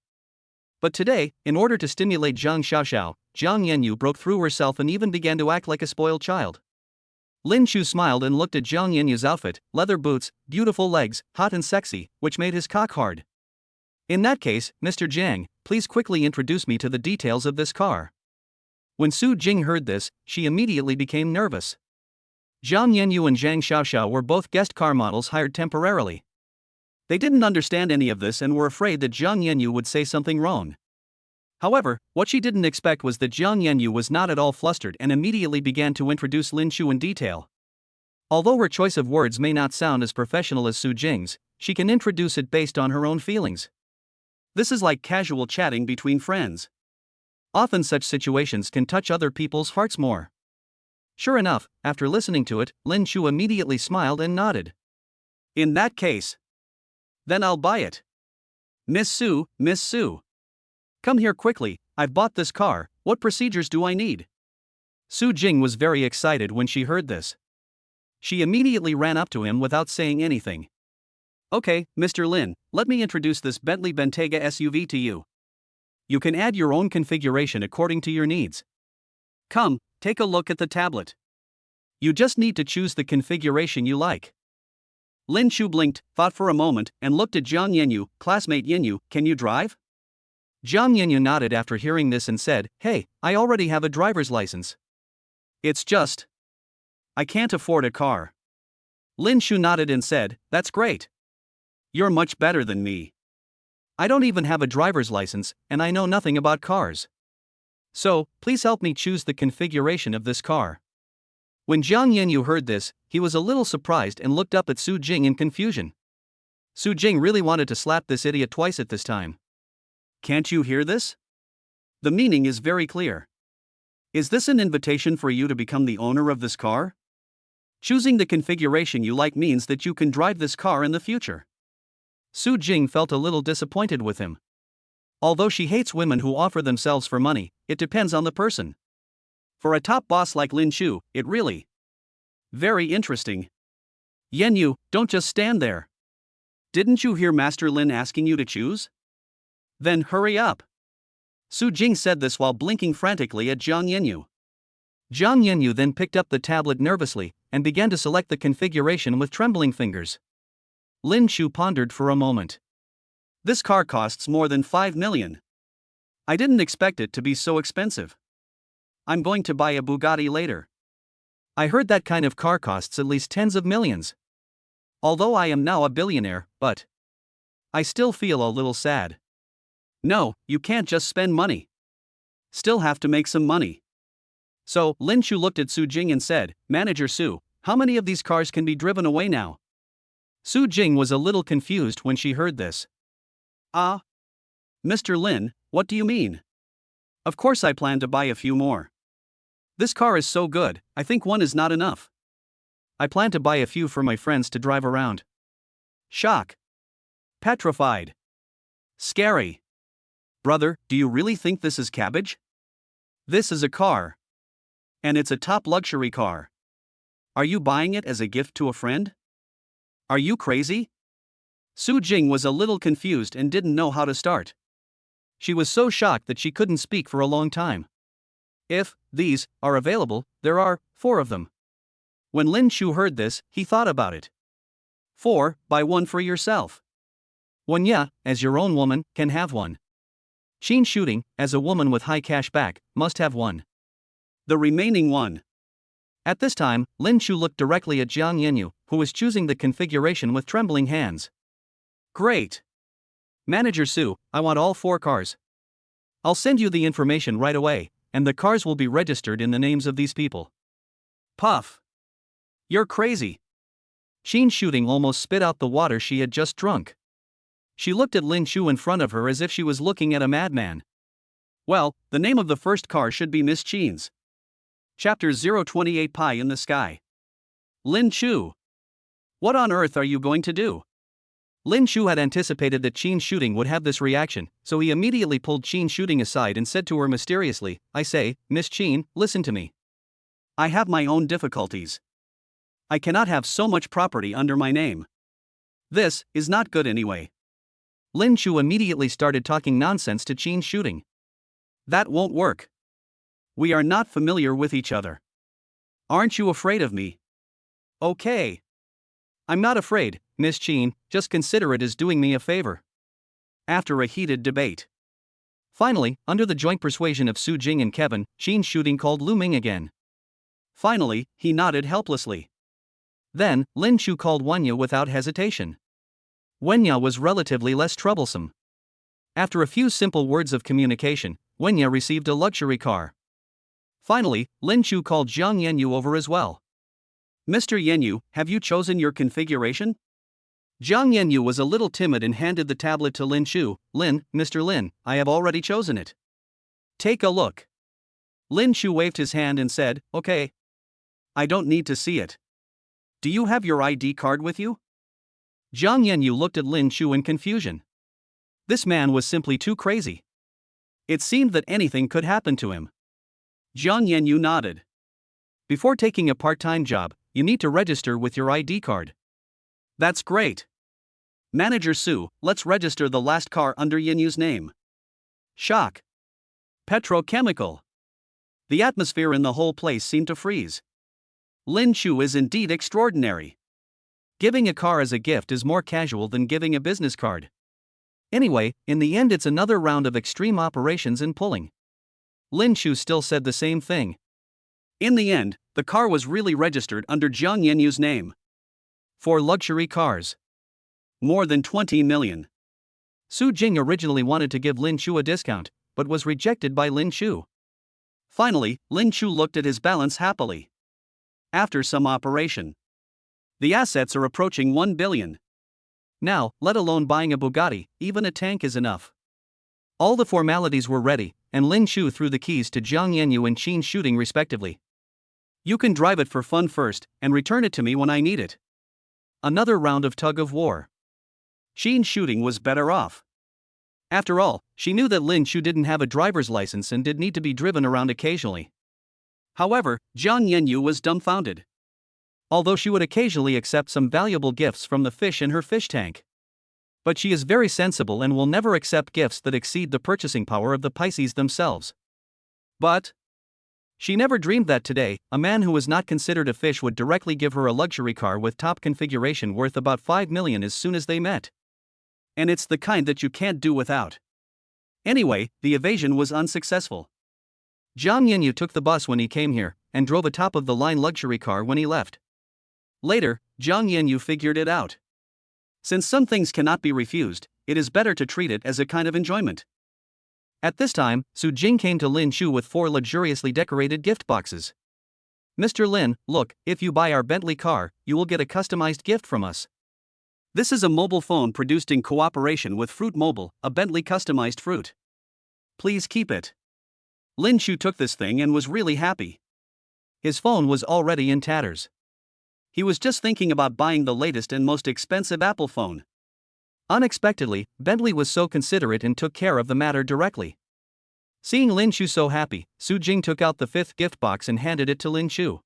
But today, in order to stimulate Jiang Xiaoxiao, Jiang Yanyu broke through herself and even began to act like a spoiled child. Lin Shu smiled and looked at Jiang Yanyu's outfit, leather boots, beautiful legs, hot and sexy, which made his cock hard. In that case, Mr. Jiang, please quickly introduce me to the details of this car. When Su Jing heard this, she immediately became nervous. Jiang Yanyu and Zhang Xiaoxiao were both guest car models hired temporarily. They didn't understand any of this and were afraid that Jiang Yanyu would say something wrong. However, what she didn't expect was that Jiang Yanyu was not at all flustered and immediately began to introduce Lin Shu in detail. Although her choice of words may not sound as professional as Su Jing's, she can introduce it based on her own feelings. This is like casual chatting between friends. Often such situations can touch other people's hearts more. Sure enough, after listening to it, Lin Shu immediately smiled and nodded. In that case, then I'll buy it. Miss Su, come here quickly, I've bought this car, what procedures do I need? Su Jing was very excited when she heard this. She immediately ran up to him without saying anything. Okay, Mr. Lin, let me introduce this Bentley Bentayga SUV to you. You can add your own configuration according to your needs. Come, take a look at the tablet. You just need to choose the configuration you like. Lin Shu blinked, thought for a moment, and looked at Jiang Yanyu. Classmate Yanyu, can you drive? Jiang Yanyu nodded after hearing this and said, Hey, I already have a driver's license. It's just, I can't afford a car. Lin Shu nodded and said, That's great. You're much better than me. I don't even have a driver's license, and I know nothing about cars. So, please help me choose the configuration of this car. When Jiang Yanyu heard this, he was a little surprised and looked up at Su Jing in confusion. Su Jing really wanted to slap this idiot twice at this time. Can't you hear this? The meaning is very clear. Is this an invitation for you to become the owner of this car? Choosing the configuration you like means that you can drive this car in the future. Su Jing felt a little disappointed with him. Although she hates women who offer themselves for money, it depends on the person. For a top boss like Lin Shu, it really very interesting. Yanyu, don't just stand there. Didn't you hear Master Lin asking you to choose? Then hurry up. Su Jing said this while blinking frantically at Jiang Yanyu. Jiang Yanyu then picked up the tablet nervously and began to select the configuration with trembling fingers. Lin Shu pondered for a moment. This car costs more than 5 million. I didn't expect it to be so expensive. I'm going to buy a Bugatti later. I heard that kind of car costs at least tens of millions. Although I am now a billionaire, but I still feel a little sad. No, you can't just spend money. Still have to make some money. So, Lin Shu looked at Su Jing and said, Manager Su, how many of these cars can be driven away now? Su Jing was a little confused when she heard this. Mr. Lin, what do you mean? Of course I plan to buy a few more. This car is so good, I think one is not enough. I plan to buy a few for my friends to drive around. Shock. Petrified. Scary. Brother, do you really think this is cabbage? This is a car. And it's a top luxury car. Are you buying it as a gift to a friend? Are you crazy? Su Jing was a little confused and didn't know how to start. She was so shocked that she couldn't speak for a long time. If these are available, there are 4 of them. When Lin Shu heard this, he thought about it. 4, buy one for yourself. 1, yeah, as your own woman, can have one. Sheen shooting, as a woman with high cash back, must have one. The remaining 1. At this time, Lin Shu looked directly at Jiang Yanyu, who was choosing the configuration with trembling hands. Great. Manager Su, I want all 4 cars. I'll send you the information right away, and the cars will be registered in the names of these people. Puff. You're crazy. Sheen shooting almost spit out the water she had just drunk. She looked at Lin Shu in front of her as if she was looking at a madman. Well, the name of the first car should be Miss Chen's. Chapter 028 Pie in the Sky. Lin Chu. What on earth are you going to do? Lin Chu had anticipated that Chen Shooting would have this reaction, so he immediately pulled Chen Shooting aside and said to her mysteriously, I say, Miss Chen, listen to me. I have my own difficulties. I cannot have so much property under my name. This is not good anyway. Lin Chu immediately started talking nonsense to Chen Shooting. That won't work. We are not familiar with each other. Aren't you afraid of me? Okay. I'm not afraid, Miss Chen, just consider it as doing me a favor. After a heated debate. Finally, under the joint persuasion of Su Jing and Kevin, Chen Shooting called Lu Ming again. Finally, he nodded helplessly. Then, Lin Chu called Wenya without hesitation. Wenya was relatively less troublesome. After a few simple words of communication, Wenya received a luxury car. Finally, Lin Chu called Zhang Yanyu over as well. Mr. Yanyu, have you chosen your configuration? Zhang Yanyu was a little timid and handed the tablet to Lin Chu. Mr. Lin, I have already chosen it. Take a look. Lin Chu waved his hand and said, okay. I don't need to see it. Do you have your ID card with you? Zhang Yanyu looked at Lin Chu in confusion. This man was simply too crazy. It seemed that anything could happen to him. Zhang Yanyu nodded. Before taking a part-time job, you need to register with your ID card. That's great. Manager Su, let's register the last car under Yanyu's name. Shock. Petrochemical. The atmosphere in the whole place seemed to freeze. Lin Chu is indeed extraordinary. Giving a car as a gift is more casual than giving a business card. Anyway, in the end it's another round of extreme operations and pulling. Lin Chu still said the same thing. In the end, the car was really registered under Zhang Yanyu's name. 4 luxury cars. More than 20 million. Su Jing originally wanted to give Lin Chu a discount, but was rejected by Lin Chu. Finally, Lin Chu looked at his balance happily. After some operation, the assets are approaching 1 billion. Now, let alone buying a Bugatti, even a tank is enough. All the formalities were ready, and Lin Chu threw the keys to Zhang Yanyu and Chen Shooting respectively. You can drive it for fun first, and return it to me when I need it. Another round of tug of war. Chen Shooting was better off. After all, she knew that Lin Chu didn't have a driver's license and did need to be driven around occasionally. However, Zhang Yanyu was dumbfounded. Although she would occasionally accept some valuable gifts from the fish in her fish tank. But she is very sensible and will never accept gifts that exceed the purchasing power of the Pisces themselves. But she never dreamed that today, a man who was not considered a fish would directly give her a luxury car with top configuration worth about 5 million as soon as they met. And it's the kind that you can't do without. Anyway, the evasion was unsuccessful. Zhang Yanyu took the bus when he came here, and drove a top-of-the-line luxury car when he left. Later, Zhang Yanyu figured it out. Since some things cannot be refused, it is better to treat it as a kind of enjoyment. At this time, Su Jing came to Lin Chu with 4 luxuriously decorated gift boxes. Mr. Lin, look, if you buy our Bentley car, you will get a customized gift from us. This is a mobile phone produced in cooperation with Fruit Mobile, a Bentley customized fruit. Please keep it. Lin Chu took this thing and was really happy. His phone was already in tatters. He was just thinking about buying the latest and most expensive Apple phone. Unexpectedly, Bentley was so considerate and took care of the matter directly. Seeing Lin Chu so happy, Su Jing took out the 5th gift box and handed it to Lin Chu.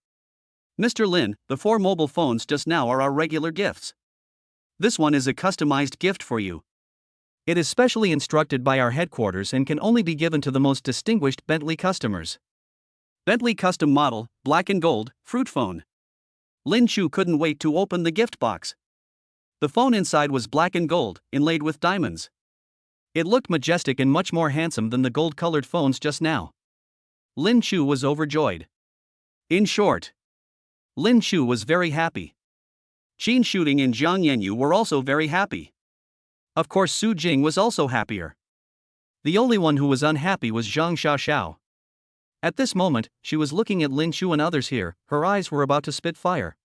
Mr. Lin, the 4 mobile phones just now are our regular gifts. This one is a customized gift for you. It is specially instructed by our headquarters and can only be given to the most distinguished Bentley customers. Bentley custom model, black and gold, fruit phone. Lin Chu couldn't wait to open the gift box. The phone inside was black and gold, inlaid with diamonds. It looked majestic and much more handsome than the gold-colored phones just now. Lin Chu was overjoyed. In short, Lin Chu was very happy. Chen Shooting and Zhang Yanyu were also very happy. Of course, Su Jing was also happier. The only one who was unhappy was Zhang Xiaoxiao. At this moment, she was looking at Lin Chu and others here, her eyes were about to spit fire.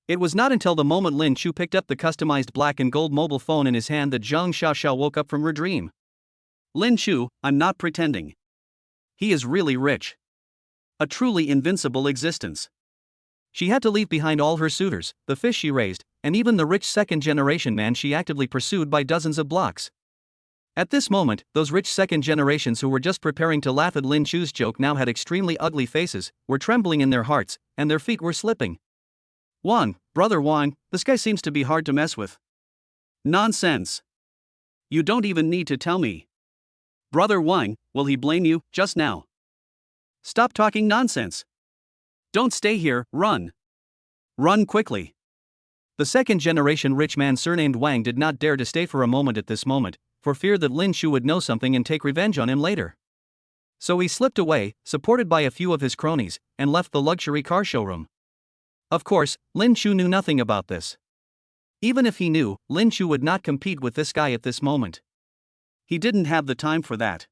It was not until the moment Lin Chu picked up the customized black and gold mobile phone in his hand that Zhang Xiaoxiao woke up from her dream. Lin Chu, I'm not pretending. He is really rich. A truly invincible existence. She had to leave behind all her suitors, the fish she raised, and even the rich second-generation man she actively pursued by dozens of blocks. At this moment, those rich second generations who were just preparing to laugh at Lin Chu's joke now had extremely ugly faces, were trembling in their hearts, and their feet were slipping. Wang, brother Wang, this guy seems to be hard to mess with. Nonsense. You don't even need to tell me. Brother Wang, will he blame you, just now? Stop talking nonsense. Don't stay here, run. Run quickly. The second-generation rich man surnamed Wang did not dare to stay for a moment at this moment, for fear that Lin Chu would know something and take revenge on him later. So he slipped away, supported by a few of his cronies, and left the luxury car showroom. Of course, Lin Chu knew nothing about this. Even if he knew, Lin Chu would not compete with this guy at this moment. He didn't have the time for that.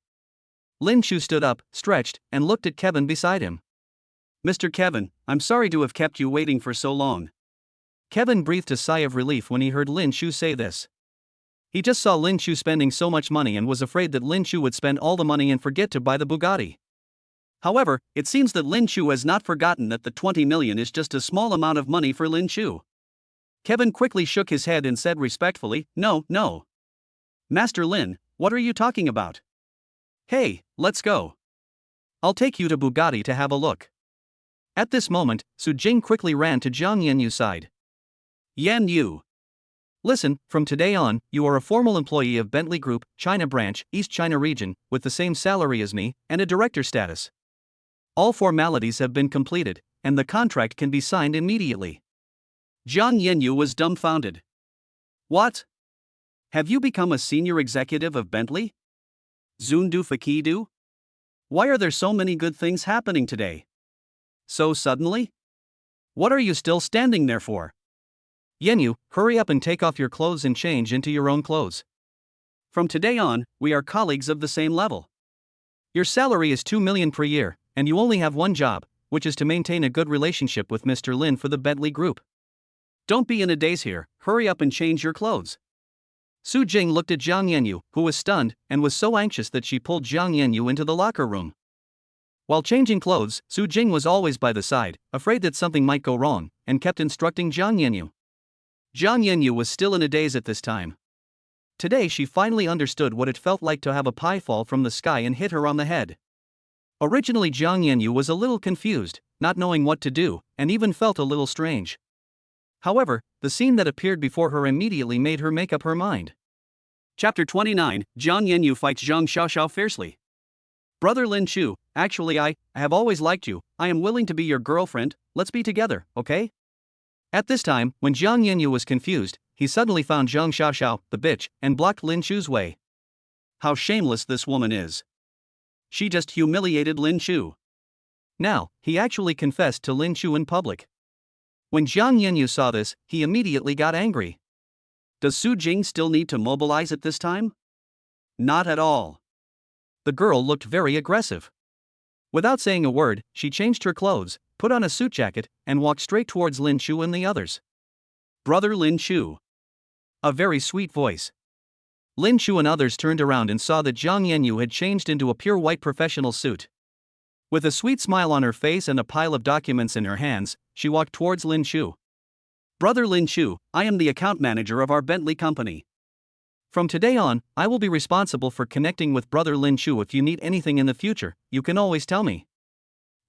Lin Chu stood up, stretched, and looked at Kevin beside him. Mr. Kevin, I'm sorry to have kept you waiting for so long. Kevin breathed a sigh of relief when he heard Lin Chu say this. He just saw Lin Chu spending so much money and was afraid that Lin Chu would spend all the money and forget to buy the Bugatti. However, it seems that Lin Chu has not forgotten that the 20 million is just a small amount of money for Lin Chu. Kevin quickly shook his head and said respectfully, No. Master Lin, what are you talking about? Hey, let's go. I'll take you to Bugatti to have a look. At this moment, Su Jing quickly ran to Jiang Yanyu's side. Yan Yu. Listen, from today on, you are a formal employee of Bentley Group, China Branch, East China Region, with the same salary as me, and a director status. All formalities have been completed, and the contract can be signed immediately. Jiang Yanyu was dumbfounded. What? Have you become a senior executive of Bentley? Zundu Fakidu? Why are there so many good things happening today? So suddenly? What are you still standing there for? Yanyu, hurry up and take off your clothes and change into your own clothes. From today on, we are colleagues of the same level. Your salary is 2 million per year, and you only have one job, which is to maintain a good relationship with Mr. Lin for the Bentley Group. Don't be in a daze here, hurry up and change your clothes. Su Jing looked at Jiang Yanyu, who was stunned, and was so anxious that she pulled Jiang Yanyu into the locker room. While changing clothes, Su Jing was always by the side, afraid that something might go wrong, and kept instructing Jiang Yanyu. Jiang Yanyu was still in a daze at this time. Today she finally understood what it felt like to have a pie fall from the sky and hit her on the head. Originally Jiang Yanyu was a little confused, not knowing what to do, and even felt a little strange. However, the scene that appeared before her immediately made her make up her mind. Chapter 29, Jiang Yanyu fights Zhang Xiaoxiao fiercely. Brother Lin Chu, actually I have always liked you, I am willing to be your girlfriend, let's be together, okay? At this time, when Jiang Yanyu was confused, he suddenly found Zhang Xiaoxiao, the bitch, and blocked Lin Chu's way. How shameless this woman is. She just humiliated Lin Chu. Now, he actually confessed to Lin Chu in public. When Jiang Yanyu saw this, he immediately got angry. Does Su Jing still need to mobilize at this time? Not at all. The girl looked very aggressive. Without saying a word, she changed her clothes, put on a suit jacket, and walked straight towards Lin Chu and the others. Brother Lin Chu. A very sweet voice. Lin Chu and others turned around and saw that Jiang Yanyu had changed into a pure white professional suit. With a sweet smile on her face and a pile of documents in her hands, she walked towards Lin Chu. Brother Lin Chu, I am the account manager of our Bentley company. From today on, I will be responsible for connecting with Brother Lin Chu. If you need anything in the future, you can always tell me.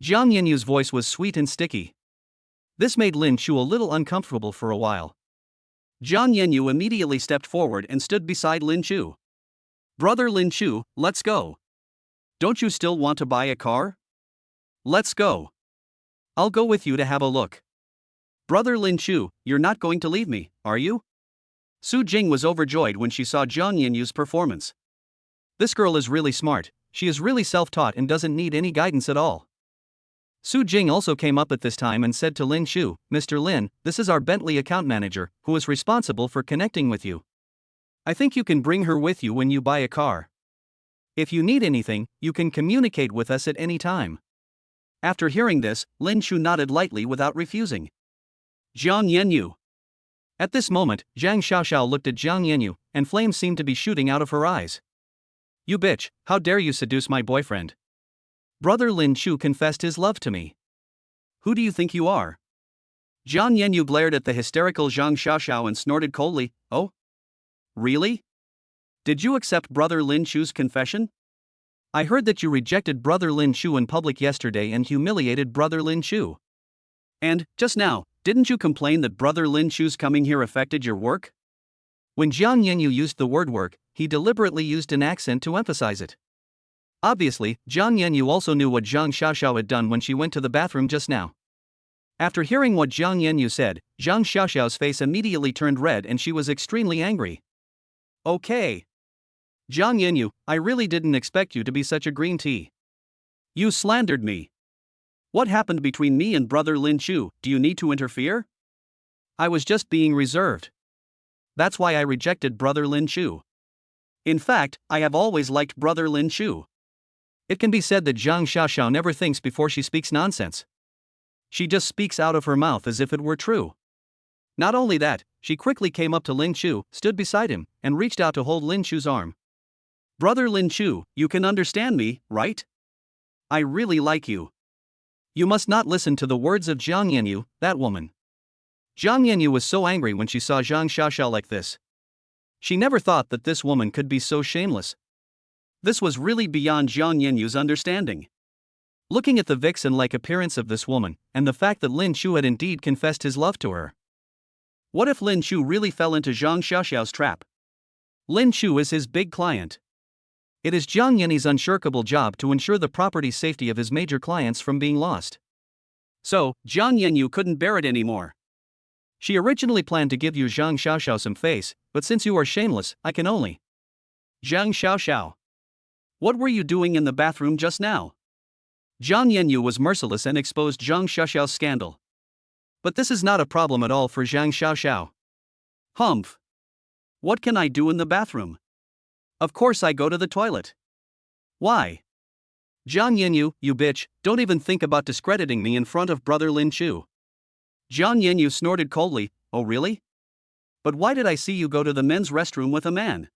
Jiang Yanyu's voice was sweet and sticky. This made Lin Chu a little uncomfortable for a while. Jiang Yanyu immediately stepped forward and stood beside Lin Chu. Brother Lin Chu, let's go. Don't you still want to buy a car? Let's go. I'll go with you to have a look. Brother Lin Chu, you're not going to leave me, are you? Su Jing was overjoyed when she saw Jiang Yanyu's performance. This girl is really smart, she is really self-taught and doesn't need any guidance at all. Su Jing also came up at this time and said to Lin Chu, Mr. Lin, this is our Bentley account manager, who is responsible for connecting with you. I think you can bring her with you when you buy a car. If you need anything, you can communicate with us at any time. After hearing this, Lin Chu nodded lightly without refusing. Jiang Yanyu. At this moment, Zhang Xiaoxiao looked at Jiang Yanyu, and flames seemed to be shooting out of her eyes. You bitch, how dare you seduce my boyfriend? Brother Lin Chu confessed his love to me. Who do you think you are? Jiang Yanyu glared at the hysterical Zhang Xiaoxiao and snorted coldly, Oh? Really? Did you accept Brother Lin Chu's confession? I heard that you rejected Brother Lin Chu in public yesterday and humiliated Brother Lin Chu. And, just now, didn't you complain that Brother Lin Chu's coming here affected your work? When Jiang Yanyu used the word work, he deliberately used an accent to emphasize it. Obviously, Jiang Yanyu also knew what Zhang Xiaoxiao had done when she went to the bathroom just now. After hearing what Jiang Yanyu said, Zhang Xiaoxiao's face immediately turned red and she was extremely angry. Okay. Jiang Yanyu, I really didn't expect you to be such a green tea. You slandered me. What happened between me and Brother Lin Chu? Do you need to interfere? I was just being reserved. That's why I rejected Brother Lin Chu. In fact, I have always liked Brother Lin Chu. It can be said that Zhang Xiaoxiao never thinks before she speaks nonsense. She just speaks out of her mouth as if it were true. Not only that, she quickly came up to Lin Chu, stood beside him, and reached out to hold Lin Chu's arm. Brother Lin Chu, you can understand me, right? I really like you. You must not listen to the words of Jiang Yanyu, that woman. Jiang Yanyu was so angry when she saw Zhang Xiaoxiao like this. She never thought that this woman could be so shameless. This was really beyond Jiang Yanyu's understanding. Looking at the vixen-like appearance of this woman, and the fact that Lin Chu had indeed confessed his love to her. What if Lin Chu really fell into Zhang Xiaoxiao's trap? Lin Chu is his big client. It is Jiang Yanyi's unshirkable job to ensure the property safety of his major clients from being lost. So, Jiang Yanyu couldn't bear it anymore. She originally planned to give you Zhang Xiaoxiao some face, but since you are shameless, I can only. Zhang Xiaoxiao. What were you doing in the bathroom just now? Jiang Yanyu was merciless and exposed Zhang Xiaoxiao's scandal. But this is not a problem at all for Zhang Xiaoxiao. Humph. What can I do in the bathroom? Of course I go to the toilet. Why? Jiang Yanyu, you bitch, don't even think about discrediting me in front of Brother Lin Chu. Jiang Yanyu snorted coldly, Oh really? But why did I see you go to the men's restroom with a man?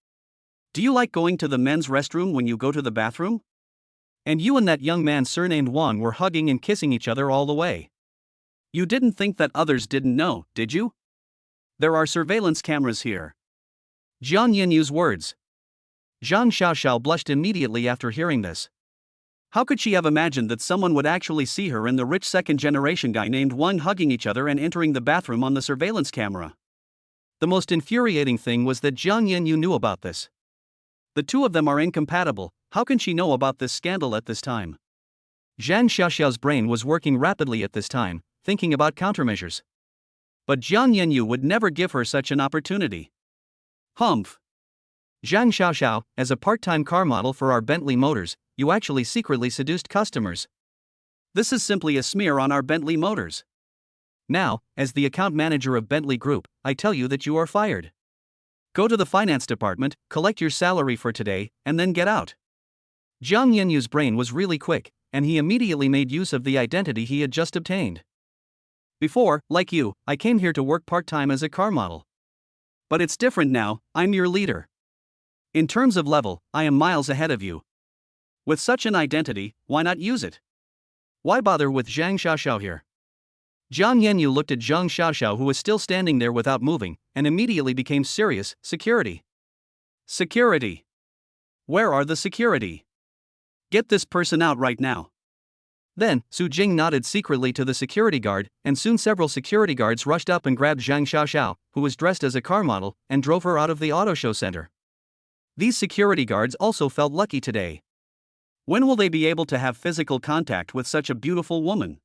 Do you like going to the men's restroom when you go to the bathroom? And you and that young man surnamed Wang were hugging and kissing each other all the way. You didn't think that others didn't know, did you? There are surveillance cameras here. Jiang Yanyu's words. Zhang Xiaoxiao blushed immediately after hearing this. How could she have imagined that someone would actually see her and the rich second-generation guy named Wang hugging each other and entering the bathroom on the surveillance camera? The most infuriating thing was that Jiang Yanyu knew about this. The two of them are incompatible. How can she know about this scandal at this time? Zhang Xiaoxiao's brain was working rapidly at this time, thinking about countermeasures. But Jiang Yanyu would never give her such an opportunity. Humph. Zhang Xiaoxiao, as a part-time car model for our Bentley Motors, you actually secretly seduced customers. This is simply a smear on our Bentley Motors. Now, as the account manager of Bentley Group, I tell you that you are fired. Go to the finance department, collect your salary for today, and then get out. Jiang Yanyu's brain was really quick, and he immediately made use of the identity he had just obtained. Before, like you, I came here to work part-time as a car model. But it's different now, I'm your leader. In terms of level, I am miles ahead of you. With such an identity, why not use it? Why bother with Zhang Xiaoxiao here? Jiang Yanyu looked at Zhang Xiaoxiao, who was still standing there without moving, and immediately became serious. Security. Security. Where are the security? Get this person out right now. Then, Su Jing nodded secretly to the security guard, and soon several security guards rushed up and grabbed Zhang Xiaoxiao, who was dressed as a car model, and drove her out of the auto show center. These security guards also felt lucky today. When will they be able to have physical contact with such a beautiful woman?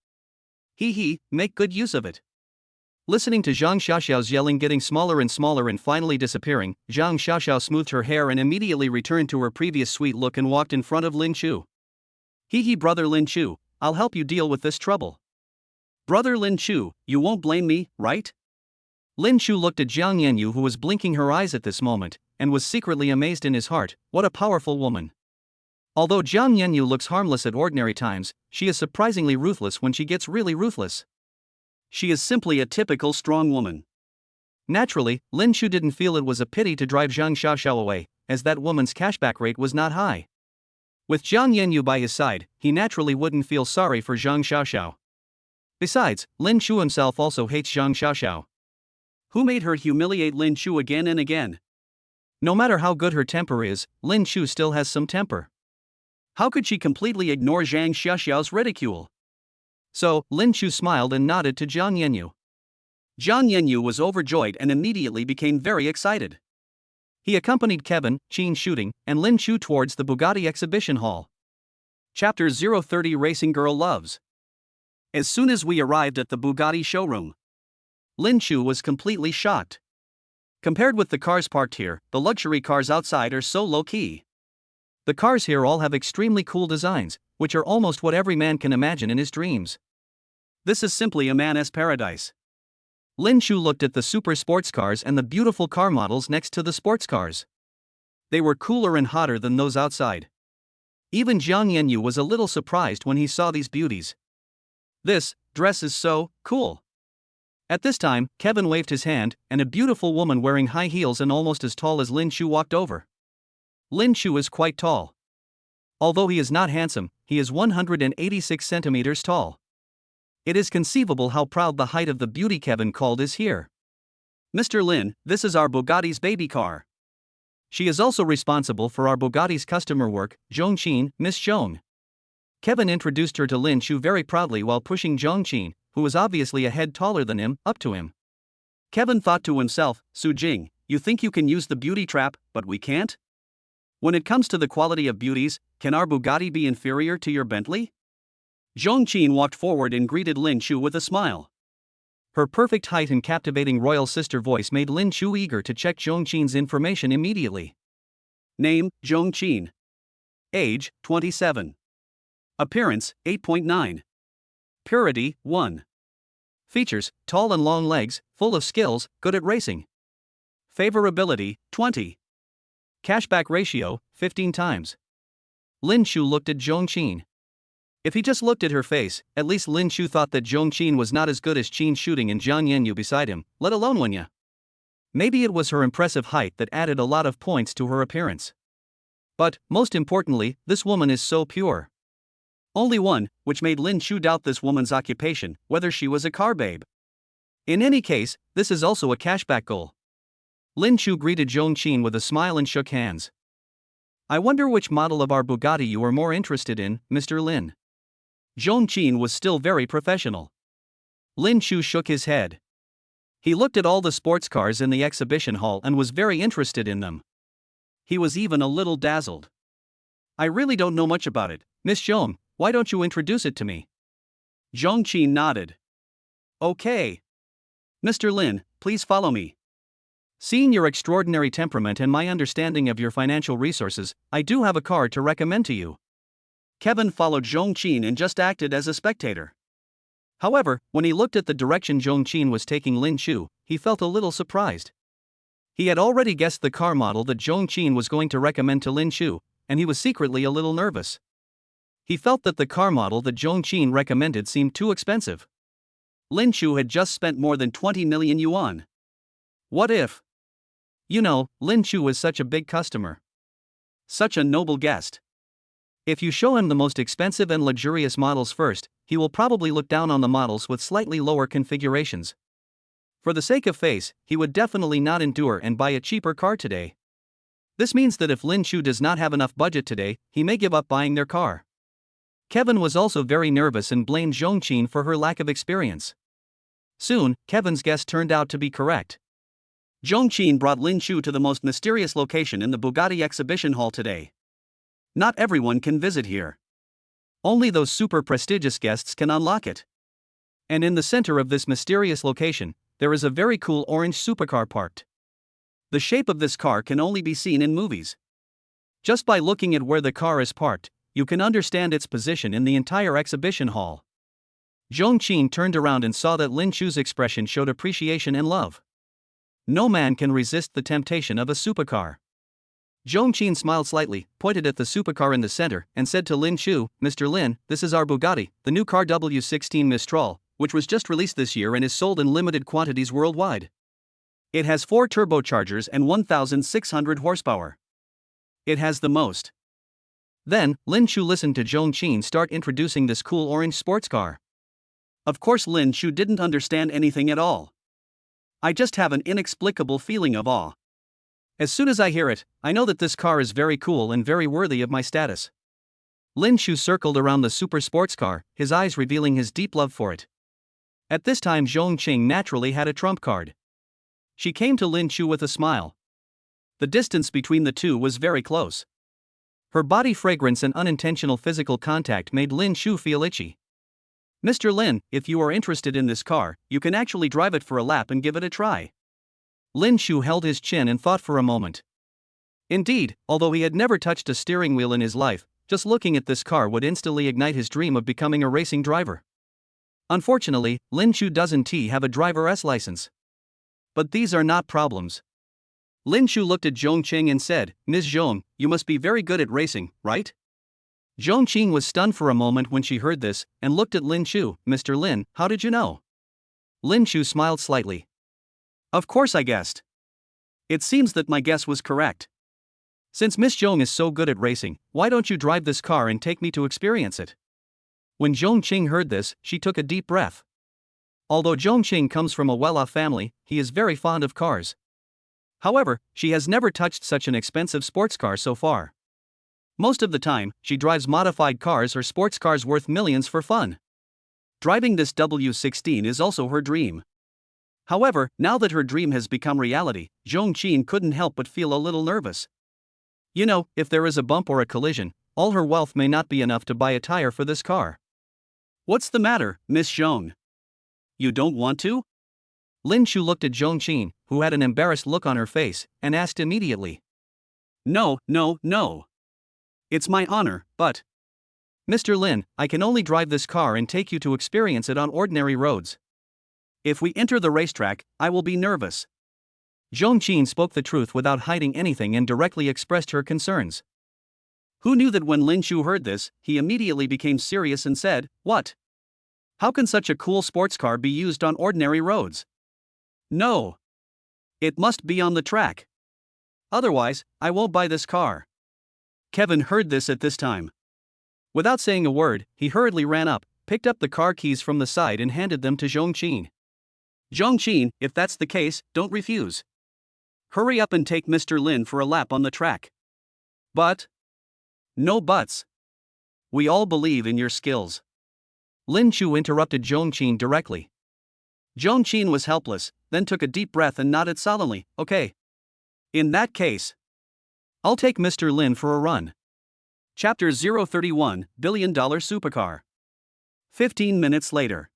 Make good use of it. Listening to Zhang Xiaoxiao's yelling getting smaller and finally disappearing, Zhang Xiaoxiao smoothed her hair and immediately returned to her previous sweet look and walked in front of Lin Chu. Brother Lin Chu, I'll help you deal with this trouble. Brother Lin Chu, you won't blame me, right? Lin Chu looked at Jiang Yanyu, who was blinking her eyes at this moment, and was secretly amazed in his heart. What a powerful woman. Although Jiang Yanyu looks harmless at ordinary times, she is surprisingly ruthless when she gets really ruthless. She is simply a typical strong woman. Naturally, Lin Chu didn't feel it was a pity to drive Zhang Xiaoxiao away, as that woman's cashback rate was not high. With Jiang Yanyu by his side, he naturally wouldn't feel sorry for Zhang Xiaoxiao. Besides, Lin Chu himself also hates Zhang Xiaoxiao. Who made her humiliate Lin Chu again and again? No matter how good her temper is, Lin Chu still has some temper. How could she completely ignore Zhang Xiaoxiao's ridicule? So, Lin Chu smiled and nodded to Jiang Yanyu. Jiang Yanyu was overjoyed and immediately became very excited. He accompanied Kevin, Qin shooting, and Lin Chu towards the Bugatti exhibition hall. Chapter 030 Racing Girl Loves. As soon as we arrived at the Bugatti showroom, Lin Chu was completely shocked. Compared with the cars parked here, the luxury cars outside are so low-key. The cars here all have extremely cool designs, which are almost what every man can imagine in his dreams. This is simply a man's paradise. Lin Chu looked at the super sports cars and the beautiful car models next to the sports cars. They were cooler and hotter than those outside. Even Jiang Yanyu was a little surprised when he saw these beauties. This dress is so cool. At this time, Kevin waved his hand, and a beautiful woman wearing high heels and almost as tall as Lin Chu walked over. Lin Chu is quite tall. Although he is not handsome, he is 186 centimeters tall. It is conceivable how proud the height of the beauty Kevin called is here. Mr. Lin, this is our Bugatti's baby car. She is also responsible for our Bugatti's customer work, Zhongqin, Miss Zhong. Kevin introduced her to Lin Chu very proudly while pushing Zhongqin, who was obviously a head taller than him, up to him. Kevin thought to himself, Su Jing, you think you can use the beauty trap, but we can't? When it comes to the quality of beauties, can our Bugatti be inferior to your Bentley? Zhongqin walked forward and greeted Lin Chu with a smile. Her perfect height and captivating royal sister voice made Lin Chu eager to check Zhongqin's information immediately. Name, Zhongqin. Age, 27. Appearance, 8.9. Purity, 1. Features, tall and long legs, full of skills, good at racing. Favorability, 20. Cashback ratio, 15 times. Lin Chu looked at Zhongqin. If he just looked at her face, at least Lin Chu thought that Zhongqin was not as good as Qin shooting and Jiang Yanyu beside him, let alone Wenya. Maybe it was her impressive height that added a lot of points to her appearance. But, most importantly, this woman is so pure. Only one, which made Lin Chu doubt this woman's occupation, whether she was a car babe. In any case, this is also a cashback goal. Lin Chu greeted Zhongqin with a smile and shook hands. I wonder which model of our Bugatti you are more interested in, Mr. Lin. Zhongqin was still very professional. Lin Chu shook his head. He looked at all the sports cars in the exhibition hall and was very interested in them. He was even a little dazzled. I really don't know much about it, Miss Zhong. Why don't you introduce it to me? Zhongqin nodded. Okay. Mr. Lin, please follow me. Seeing your extraordinary temperament and my understanding of your financial resources, I do have a car to recommend to you. Kevin followed Zhongqin and just acted as a spectator. However, when he looked at the direction Zhongqin was taking Lin Chu, he felt a little surprised. He had already guessed the car model that Zhongqin was going to recommend to Lin Chu, and he was secretly a little nervous. He felt that the car model that Zhongqin recommended seemed too expensive. Lin Chu had just spent more than 20 million yuan. What if? You know, Lin Chu is such a big customer. Such a noble guest. If you show him the most expensive and luxurious models first, he will probably look down on the models with slightly lower configurations. For the sake of face, he would definitely not endure and buy a cheaper car today. This means that if Lin Chu does not have enough budget today, he may give up buying their car. Kevin was also very nervous and blamed Zhongqin for her lack of experience. Soon, Kevin's guess turned out to be correct. Zhongqin brought Lin Chu to the most mysterious location in the Bugatti exhibition hall today. Not everyone can visit here. Only those super prestigious guests can unlock it. And in the center of this mysterious location, there is a very cool orange supercar parked. The shape of this car can only be seen in movies. Just by looking at where the car is parked, you can understand its position in the entire exhibition hall. Zhongqin turned around and saw that Lin Chu's expression showed appreciation and love. No man can resist the temptation of a supercar. Zhongqin smiled slightly, pointed at the supercar in the center, and said to Lin Chu, Mr. Lin, this is our Bugatti, the new car W16 Mistral, which was just released this year and is sold in limited quantities worldwide. It has 4 turbochargers and 1,600 horsepower. It has the most Then, Lin Chu listened to Zhong Qin start introducing this cool orange sports car. Of course, Lin Chu didn't understand anything at all. I just have an inexplicable feeling of awe. As soon as I hear it, I know that this car is very cool and very worthy of my status. Lin Chu circled around the super sports car, his eyes revealing his deep love for it. At this time, Zhong Qing naturally had a trump card. She came to Lin Chu with a smile. The distance between the two was very close. Her body fragrance and unintentional physical contact made Lin Chu feel itchy. Mr. Lin, if you are interested in this car, you can actually drive it for a lap and give it a try. Lin Chu held his chin and thought for a moment. Indeed, although he had never touched a steering wheel in his life, just looking at this car would instantly ignite his dream of becoming a racing driver. Unfortunately, Lin Chu doesn't have a driver's license. But these are not problems. Lin Chu looked at Zhong Qing and said, Ms. Zhong, you must be very good at racing, right? Zhong Qing was stunned for a moment when she heard this, and looked at Lin Chu. Mr. Lin, how did you know? Lin Chu smiled slightly. Of course I guessed. It seems that my guess was correct. Since Miss Zhong is so good at racing, why don't you drive this car and take me to experience it? When Zhong Qing heard this, she took a deep breath. Although Zhong Qing comes from a well-off family, he is very fond of cars. However, she has never touched such an expensive sports car so far. Most of the time, she drives modified cars or sports cars worth millions for fun. Driving this W16 is also her dream. However, now that her dream has become reality, Zhong Qin couldn't help but feel a little nervous. You know, if there is a bump or a collision, all her wealth may not be enough to buy a tire for this car. What's the matter, Miss Zhong? You don't want to? Lin Chu looked at Zhong Qin, who had an embarrassed look on her face, and asked immediately. No. It's my honor, but... Mr. Lin, I can only drive this car and take you to experience it on ordinary roads. If we enter the racetrack, I will be nervous. Zhong Qin spoke the truth without hiding anything and directly expressed her concerns. Who knew that when Lin Chu heard this, he immediately became serious and said, What? How can such a cool sports car be used on ordinary roads? No. It must be on the track. Otherwise, I won't buy this car. Kevin heard this at this time. Without saying a word, he hurriedly ran up, picked up the car keys from the side and handed them to Zhong Qin. Zhong Qin, if that's the case, don't refuse. Hurry up and take Mr. Lin for a lap on the track. But? No buts. We all believe in your skills. Lin Chu interrupted Zhong Qin directly. Zhong Qin was helpless, then took a deep breath and nodded solemnly, Okay. In that case, I'll take Mr. Lin for a run. Chapter 031, $1 Billion Supercar. 15 minutes later.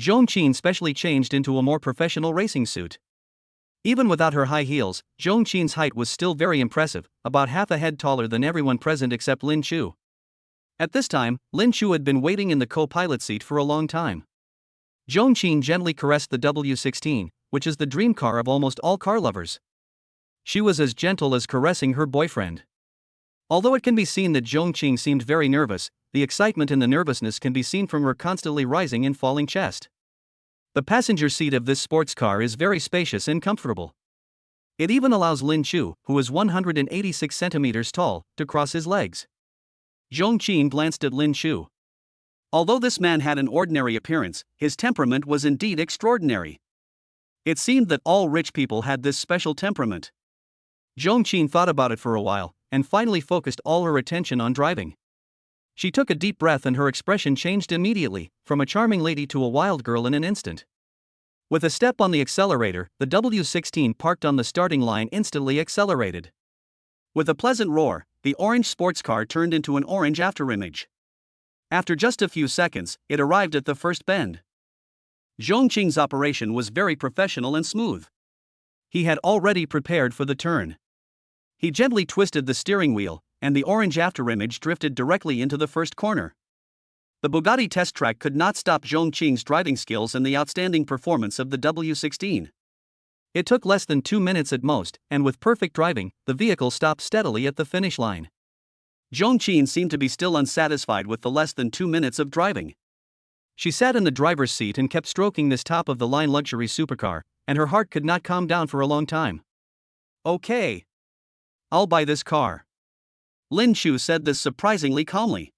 Zhong Qin specially changed into a more professional racing suit. Even without her high heels, Zhong Qin's height was still very impressive, about half a head taller than everyone present except Lin Chu. At this time, Lin Chu had been waiting in the co-pilot seat for a long time. Zhong Qin gently caressed the W16, which is the dream car of almost all car lovers. She was as gentle as caressing her boyfriend. Although it can be seen that Zhong Qin seemed very nervous, the excitement and the nervousness can be seen from her constantly rising and falling chest. The passenger seat of this sports car is very spacious and comfortable. It even allows Lin Chu, who is 186 centimeters tall, to cross his legs. Zhong Qin glanced at Lin Chu. Although this man had an ordinary appearance, his temperament was indeed extraordinary. It seemed that all rich people had this special temperament. Zhong Qin thought about it for a while, and finally focused all her attention on driving. She took a deep breath and her expression changed immediately, from a charming lady to a wild girl in an instant. With a step on the accelerator, the W16 parked on the starting line instantly accelerated. With a pleasant roar, the orange sports car turned into an orange afterimage. After just a few seconds, it arrived at the first bend. Zhong Qing's operation was very professional and smooth. He had already prepared for the turn. He gently twisted the steering wheel, and the orange afterimage drifted directly into the first corner. The Bugatti test track could not stop Zhong Qing's driving skills and the outstanding performance of the W16. It took less than 2 minutes at most, and with perfect driving, the vehicle stopped steadily at the finish line. Zhong Qin seemed to be still unsatisfied with the less than 2 minutes of driving. She sat in the driver's seat and kept stroking this top-of-the-line luxury supercar, and her heart could not calm down for a long time. Okay. I'll buy this car. Lin Chu said this surprisingly calmly.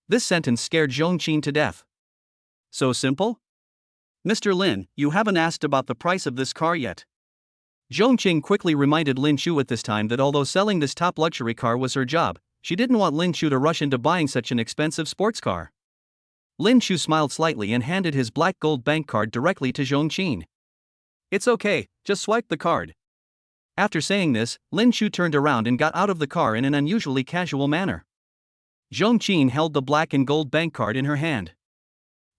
This sentence scared Zhong Qin to death. So simple? Mr. Lin, you haven't asked about the price of this car yet. Zhong Qin quickly reminded Lin Chu at this time that although selling this top luxury car was her job, she didn't want Lin Chu to rush into buying such an expensive sports car. Lin Chu smiled slightly and handed his black gold bank card directly to Zhong Qin. It's okay, just swipe the card. After saying this, Lin Chu turned around and got out of the car in an unusually casual manner. Zhong Qin held the black and gold bank card in her hand.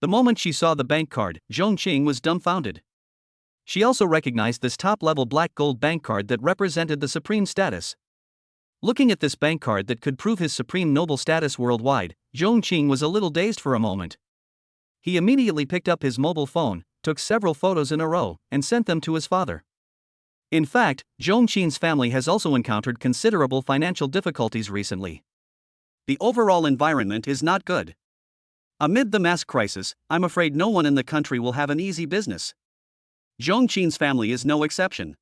The moment she saw the bank card, Zhong Qin was dumbfounded. She also recognized this top-level black gold bank card that represented the supreme status. Looking at this bank card that could prove his supreme noble status worldwide, Zhong Qin was a little dazed for a moment. He immediately picked up his mobile phone, took several photos in a row, and sent them to his father. In fact, Zhong Qin's family has also encountered considerable financial difficulties recently. The overall environment is not good. Amid the mask crisis, I'm afraid no one in the country will have an easy business. Zhong Qin's family is no exception.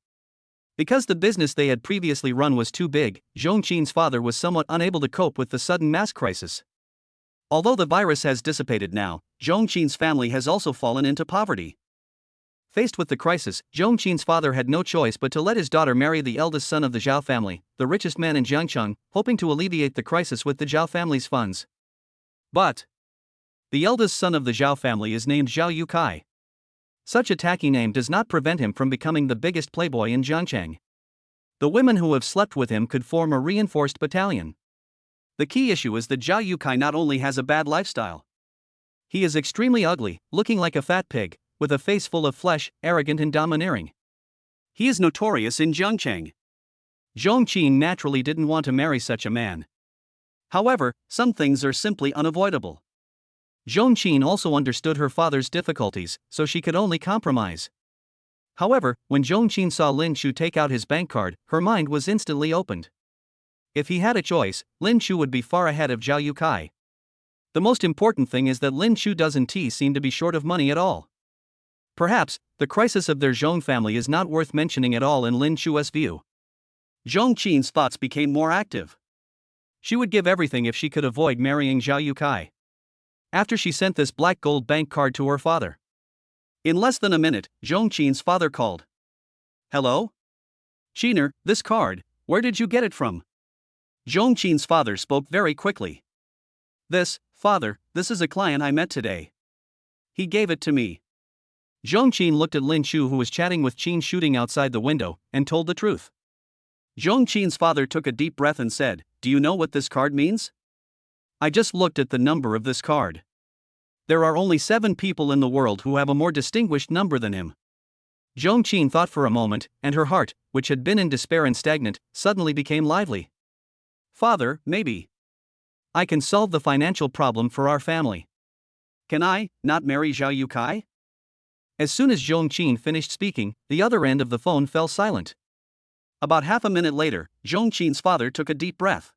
Because the business they had previously run was too big, Zhong Qin's father was somewhat unable to cope with the sudden mask crisis. Although the virus has dissipated now, Zhong Qin's family has also fallen into poverty. Faced with the crisis, Zhong Qin's father had no choice but to let his daughter marry the eldest son of the Zhao family, the richest man in Jiangcheng, hoping to alleviate the crisis with the Zhao family's funds. But the eldest son of the Zhao family is named Zhao Yukai. Such a tacky name does not prevent him from becoming the biggest playboy in Jiangcheng. The women who have slept with him could form a reinforced battalion. The key issue is that Zhao Yukai not only has a bad lifestyle. He is extremely ugly, looking like a fat pig, with a face full of flesh, arrogant and domineering. He is notorious in Jiangcheng. Zhong Qin naturally didn't want to marry such a man. However, some things are simply unavoidable. Zhong Qin also understood her father's difficulties, so she could only compromise. However, when Zhong Qin saw Lin Chu take out his bank card, her mind was instantly opened. If he had a choice, Lin Chu would be far ahead of Zhao Yukai. The most important thing is that Lin Chu doesn't seem to be short of money at all. Perhaps, the crisis of their Zhong family is not worth mentioning at all in Lin Chu's view. Zhong Qin's thoughts became more active. She would give everything if she could avoid marrying Zhao Yukai. After she sent this black gold bank card to her father. In less than a minute, Zhong Qin's father called. Hello? Qiner, this card, where did you get it from? Zhong Qin's father spoke very quickly. Father, this is a client I met today. He gave it to me. Zhong Qin looked at Lin Chu, who was chatting with Qin shooting outside the window, and told the truth. Zhong Qin's father took a deep breath and said, Do you know what this card means? I just looked at the number of this card. There are only 7 people in the world who have a more distinguished number than him. Zhong Qin thought for a moment, and her heart, which had been in despair and stagnant, suddenly became lively. Father, maybe I can solve the financial problem for our family. Can I not marry Zhao Yukai? As soon as Zhong Qin finished speaking, the other end of the phone fell silent. About half a minute later, Zhong Qin's father took a deep breath.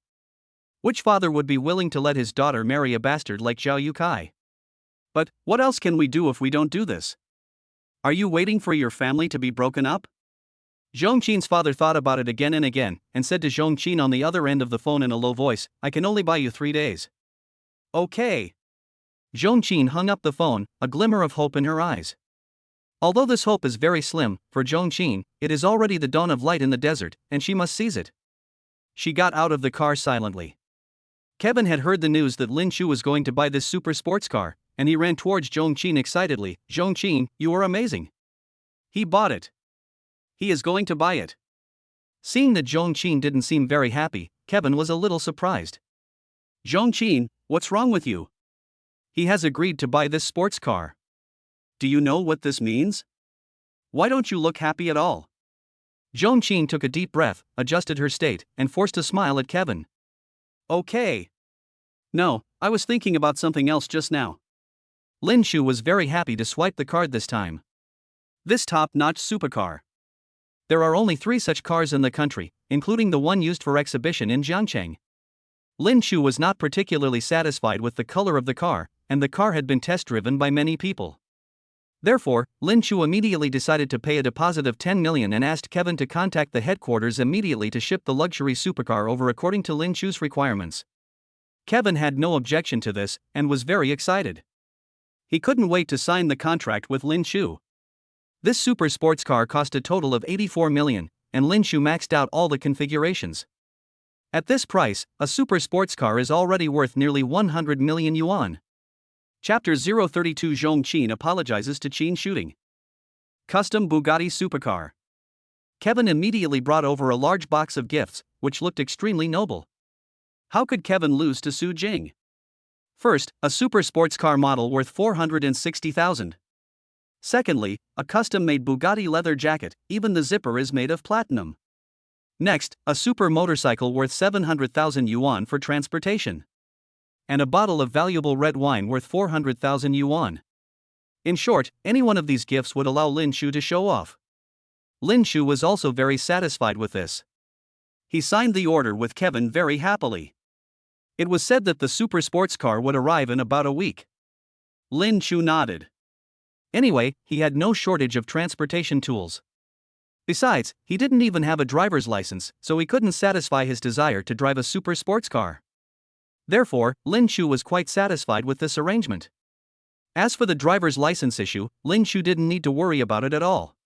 Which father would be willing to let his daughter marry a bastard like Zhao Yukai? But what else can we do if we don't do this? Are you waiting for your family to be broken up? Zhong Qin's father thought about it again and again, and said to Zhong Qin on the other end of the phone in a low voice, I can only buy you 3 days. Okay. Zhong Qin hung up the phone, a glimmer of hope in her eyes. Although this hope is very slim, for Zhong Qin, it is already the dawn of light in the desert, and she must seize it. She got out of the car silently. Kevin had heard the news that Lin Chu was going to buy this super sports car, and he ran towards Zhong Qin excitedly. Zhong Qin, you are amazing. He bought it. He is going to buy it. Seeing that Zhong Qin didn't seem very happy, Kevin was a little surprised. Zhong Qin, what's wrong with you? He has agreed to buy this sports car. Do you know what this means? Why don't you look happy at all? Zhong Qin took a deep breath, adjusted her state, and forced a smile at Kevin. Okay. No, I was thinking about something else just now. Lin Chu was very happy to swipe the card this time. This top-notch supercar. There are only 3 such cars in the country, including the one used for exhibition in Jiangcheng. Lin Chu was not particularly satisfied with the color of the car, and the car had been test-driven by many people. Therefore, Lin Chu immediately decided to pay a deposit of 10 million and asked Kevin to contact the headquarters immediately to ship the luxury supercar over according to Lin Chu's requirements. Kevin had no objection to this and was very excited. He couldn't wait to sign the contract with Lin Chu. This super sports car cost a total of 84 million, and Lin Chu maxed out all the configurations. At this price, a super sports car is already worth nearly 100 million yuan. Chapter 032 Zhong Qin apologizes to Qin shooting. Custom Bugatti supercar. Kevin immediately brought over a large box of gifts, which looked extremely noble. How could Kevin lose to Su Jing? First, a super sports car model worth 460,000. Secondly, a custom-made Bugatti leather jacket, even the zipper is made of platinum. Next, a super motorcycle worth 700,000 yuan for transportation. And a bottle of valuable red wine worth 400,000 yuan. In short, any one of these gifts would allow Lin Chu to show off. Lin Chu was also very satisfied with this. He signed the order with Kevin very happily. It was said that the super sports car would arrive in about a week. Lin Chu nodded. Anyway, he had no shortage of transportation tools. Besides, he didn't even have a driver's license, so he couldn't satisfy his desire to drive a super sports car. Therefore, Lin Chu was quite satisfied with this arrangement. As for the driver's license issue, Lin Chu didn't need to worry about it at all.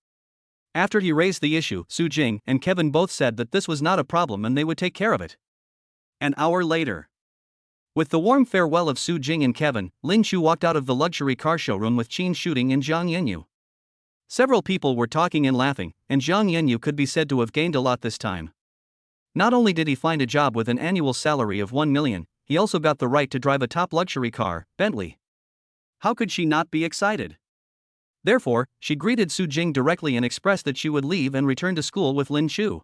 After he raised the issue, Su Jing and Kevin both said that this was not a problem and they would take care of it. An hour later. With the warm farewell of Su Jing and Kevin, Lin Chu walked out of the luxury car showroom with Qin shooting and Zhang Yanyu. Several people were talking and laughing, and Zhang Yanyu could be said to have gained a lot this time. Not only did he find a job with an annual salary of 1 million, he also got the right to drive a top luxury car, Bentley. How could she not be excited? Therefore, she greeted Su Jing directly and expressed that she would leave and return to school with Lin Chu.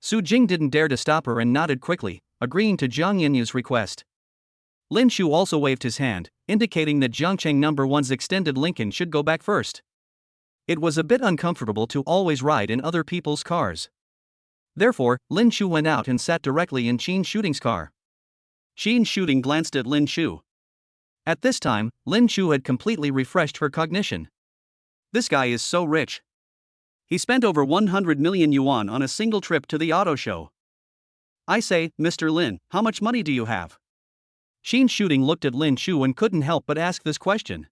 Su Jing didn't dare to stop her and nodded quickly, agreeing to Zhang Yanyu's request. Lin Chu also waved his hand, indicating that Zhangcheng No. 1's extended Lincoln should go back first. It was a bit uncomfortable to always ride in other people's cars. Therefore, Lin Chu went out and sat directly in Qin shooting's car. Qin shooting glanced at Lin Chu. At this time, Lin Chu had completely refreshed her cognition. This guy is so rich. He spent over 100 million yuan on a single trip to the auto show. I say, Mr. Lin, how much money do you have? Qin shooting looked at Lin Chu and couldn't help but ask this question.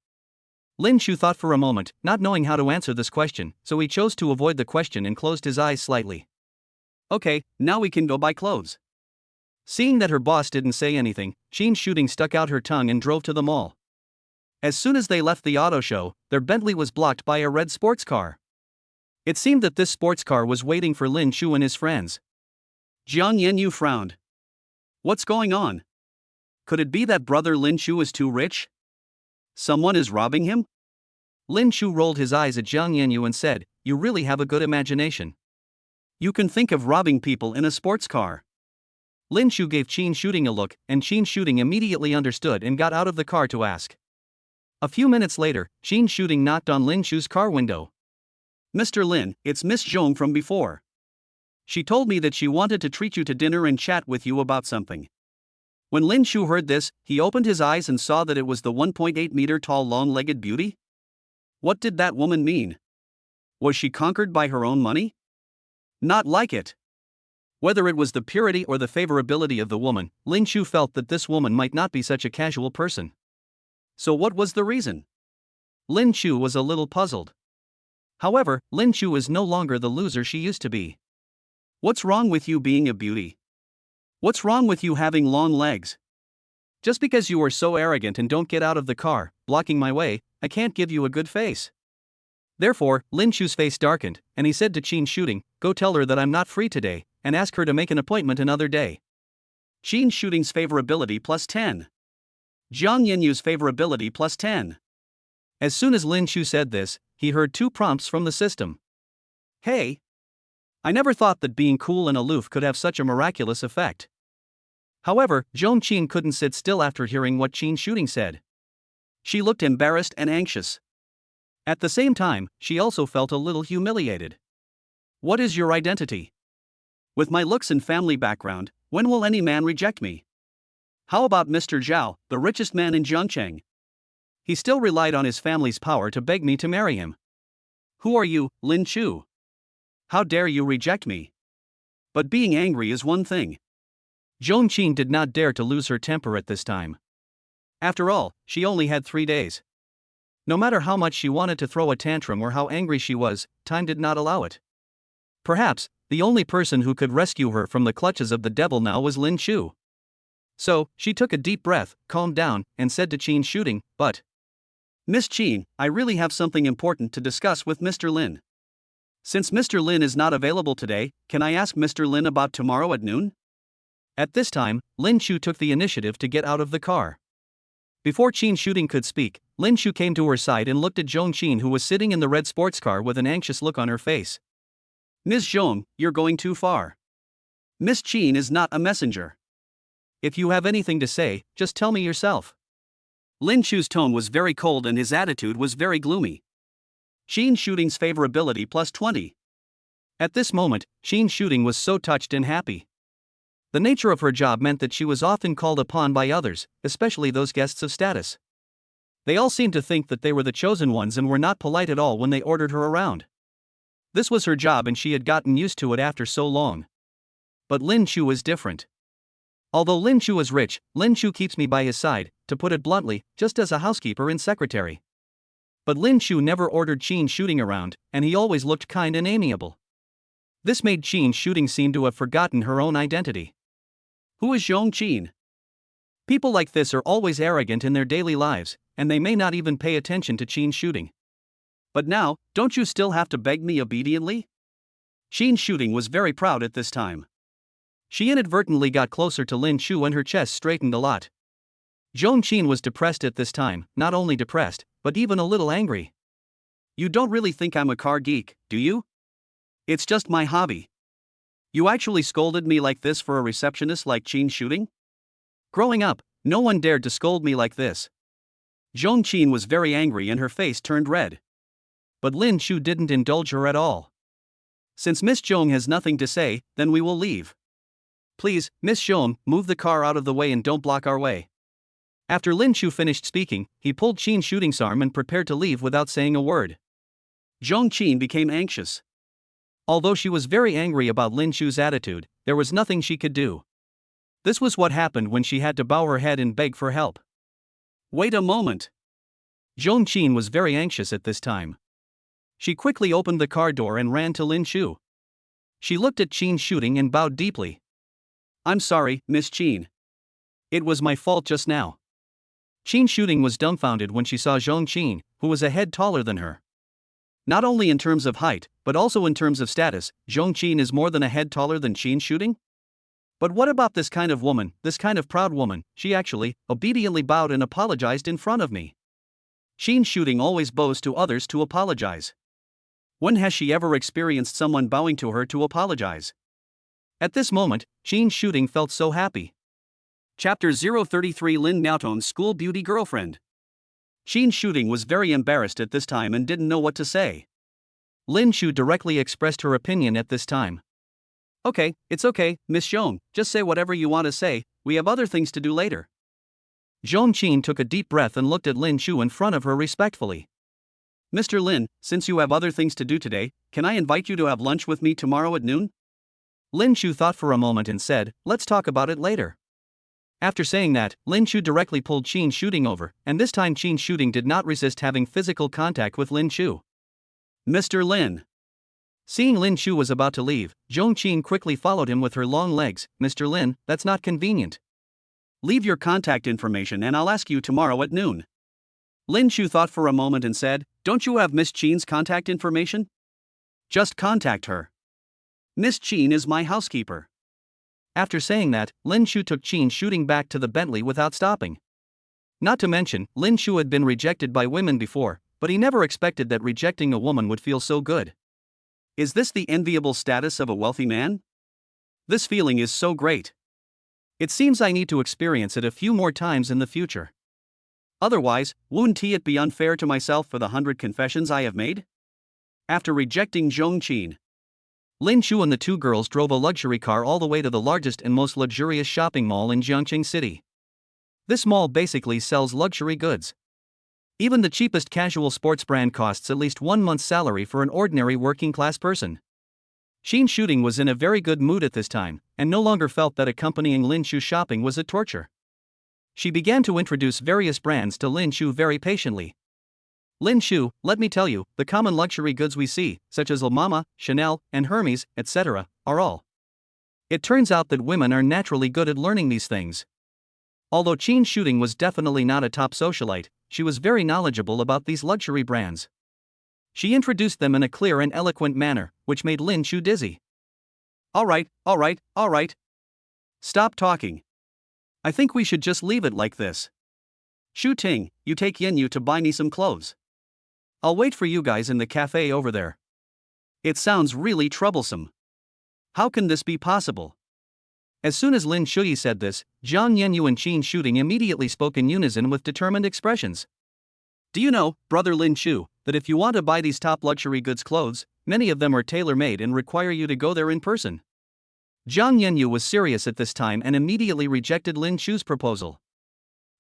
Lin Chu thought for a moment, not knowing how to answer this question, so he chose to avoid the question and closed his eyes slightly. Okay, now we can go buy clothes. Seeing that her boss didn't say anything, Qin shooting stuck out her tongue and drove to the mall. As soon as they left the auto show, their Bentley was blocked by a red sports car. It seemed that this sports car was waiting for Lin Chu and his friends. Zhang Yanyu frowned. What's going on? Could it be that brother Lin Chu is too rich? Someone is robbing him? Lin Chu rolled his eyes at Zhang Yanyu and said, You really have a good imagination. You can think of robbing people in a sports car. Lin Chu gave Qin shooting a look, and Qin shooting immediately understood and got out of the car to ask. A few minutes later, Qin shooting knocked on Lin Chu's car window. Mr. Lin, it's Miss Zhong from before. She told me that she wanted to treat you to dinner and chat with you about something. When Lin Chu heard this, he opened his eyes and saw that it was the 1.8-meter tall long-legged beauty. What did that woman mean? Was she conquered by her own money? Not like it. Whether it was the purity or the favorability of the woman, Lin Chu felt that this woman might not be such a casual person. So what was the reason? Lin Chu was a little puzzled. However, Lin Chu is no longer the loser she used to be. What's wrong with you being a beauty? What's wrong with you having long legs? Just because you are so arrogant and don't get out of the car, blocking my way, I can't give you a good face. Therefore, Lin Chu's face darkened, and he said to Qin shooting, Go tell her that I'm not free today, and ask her to make an appointment another day. Qin shooting's favorability plus 10. Zhang Yanyu's favorability plus 10. As soon as Lin Chu said this, he heard two prompts from the system. Hey! I never thought that being cool and aloof could have such a miraculous effect. However, Zhong Qin couldn't sit still after hearing what Qin shooting said. She looked embarrassed and anxious. At the same time, she also felt a little humiliated. What is your identity? With my looks and family background, when will any man reject me? How about Mr. Zhao, the richest man in Zhangcheng? He still relied on his family's power to beg me to marry him. Who are you, Lin Chu? How dare you reject me? But being angry is one thing. Zhong Qin did not dare to lose her temper at this time. After all, she only had 3 days. No matter how much she wanted to throw a tantrum or how angry she was, time did not allow it. Perhaps, the only person who could rescue her from the clutches of the devil now was Lin Chu. So, she took a deep breath, calmed down, and said to Qin Shooting, "But, Miss Qin, I really have something important to discuss with Mr. Lin. Since Mr. Lin is not available today, can I ask Mr. Lin about tomorrow at noon?" At this time, Lin Chu took the initiative to get out of the car. Before Qin Shooting could speak, Lin Chu came to her side and looked at Zhong Qin, who was sitting in the red sports car with an anxious look on her face. "Ms. Zhong, you're going too far. Miss Qin is not a messenger. If you have anything to say, just tell me yourself." Lin Chu's tone was very cold and his attitude was very gloomy. Qin Shooting's favorability plus 20. At this moment, Qin Shooting was so touched and happy. The nature of her job meant that she was often called upon by others, especially those guests of status. They all seemed to think that they were the chosen ones and were not polite at all when they ordered her around. This was her job and she had gotten used to it after so long. But Lin Chu was different. Although Lin Chu is rich, Lin Chu keeps me by his side, to put it bluntly, just as a housekeeper and secretary. But Lin Chu never ordered Qin Shooting around, and he always looked kind and amiable. This made Qin Shooting seem to have forgotten her own identity. Who is Zhong Qin? People like this are always arrogant in their daily lives, and they may not even pay attention to Qin Shooting. But now, don't you still have to beg me obediently? Qin Shooting was very proud at this time. She inadvertently got closer to Lin Chu and her chest straightened a lot. Zhong Qin was depressed at this time, not only depressed, but even a little angry. "You don't really think I'm a car geek, do you? It's just my hobby. You actually scolded me like this for a receptionist like Qin Shooting? Growing up, no one dared to scold me like this." Zhong Qin was very angry and her face turned red. But Lin Chu didn't indulge her at all. "Since Miss Zhong has nothing to say, then we will leave. Please, Miss Zhong, move the car out of the way and don't block our way." After Lin Chu finished speaking, he pulled Qin Shooting's arm and prepared to leave without saying a word. Zhong Qin became anxious. Although she was very angry about Lin Chu's attitude, there was nothing she could do. This was what happened when she had to bow her head and beg for help. "Wait a moment." Zhong Qin was very anxious at this time. She quickly opened the car door and ran to Lin Chu. She looked at Qin Shooting and bowed deeply. "I'm sorry, Miss Qin. It was my fault just now." Qin Shooting was dumbfounded when she saw Zhong Qin, who was a head taller than her. Not only in terms of height, but also in terms of status, Zhong Qin is more than a head taller than Qin Shooting? But what about this kind of woman, this kind of proud woman? She actually, obediently bowed and apologized in front of me. Qin Shooting always bows to others to apologize. When has she ever experienced someone bowing to her to apologize? At this moment, Qin Shooting felt so happy. Chapter 033 Lin Miaotong's School Beauty Girlfriend. Qin Shooting was very embarrassed at this time and didn't know what to say. Lin Chu directly expressed her opinion at this time. "Okay, it's okay, Miss Zhong, just say whatever you want to say, we have other things to do later." Zhong Qin took a deep breath and looked at Lin Chu in front of her respectfully. "Mr. Lin, since you have other things to do today, can I invite you to have lunch with me tomorrow at noon?" Lin Chu thought for a moment and said, "Let's talk about it later." After saying that, Lin Chu directly pulled Qin Shooting over, and this time Qin Shooting did not resist having physical contact with Lin Chu. "Mr. Lin." Seeing Lin Chu was about to leave, Zhong Qin quickly followed him with her long legs. "Mr. Lin, that's not convenient. Leave your contact information and I'll ask you tomorrow at noon." Lin Chu thought for a moment and said, "Don't you have Miss Qin's contact information? Just contact her. Miss Qin is my housekeeper." After saying that, Lin Chu took Qin Shooting back to the Bentley without stopping. Not to mention, Lin Chu had been rejected by women before, but he never expected that rejecting a woman would feel so good. Is this the enviable status of a wealthy man? This feeling is so great. It seems I need to experience it a few more times in the future. Otherwise, wouldn't it be unfair to myself for the 100 confessions I have made? After rejecting Zhong Qin, Lin Chu and the two girls drove a luxury car all the way to the largest and most luxurious shopping mall in Jiangqing City. This mall basically sells luxury goods. Even the cheapest casual sports brand costs at least 1 month's salary for an ordinary working class person. Qin Shooting was in a very good mood at this time, and no longer felt that accompanying Lin Shu shopping was a torture. She began to introduce various brands to Lin Shu very patiently. Lin Shu, let me tell you, the common luxury goods we see, such as La Mama, Chanel, and Hermes, etc., are all. It turns out that women are naturally good at learning these things. Although Qin Shooting was definitely not a top socialite, she was very knowledgeable about these luxury brands. She introduced them in a clear and eloquent manner, which made Lin Shu dizzy. Alright. Stop talking. I think we should just leave it like this. Shu Ting, you take Yenyu to buy me some clothes. I'll wait for you guys in the cafe over there. It sounds really troublesome. How can this be possible? As soon as Lin Shuyi said this, Zhang Yenyu and Qin Shooting immediately spoke in unison with determined expressions. Do you know, brother Lin Shu, that if you want to buy these top luxury goods clothes, many of them are tailor-made and require you to go there in person? Zhang Yenyu was serious at this time and immediately rejected Lin Shu's proposal.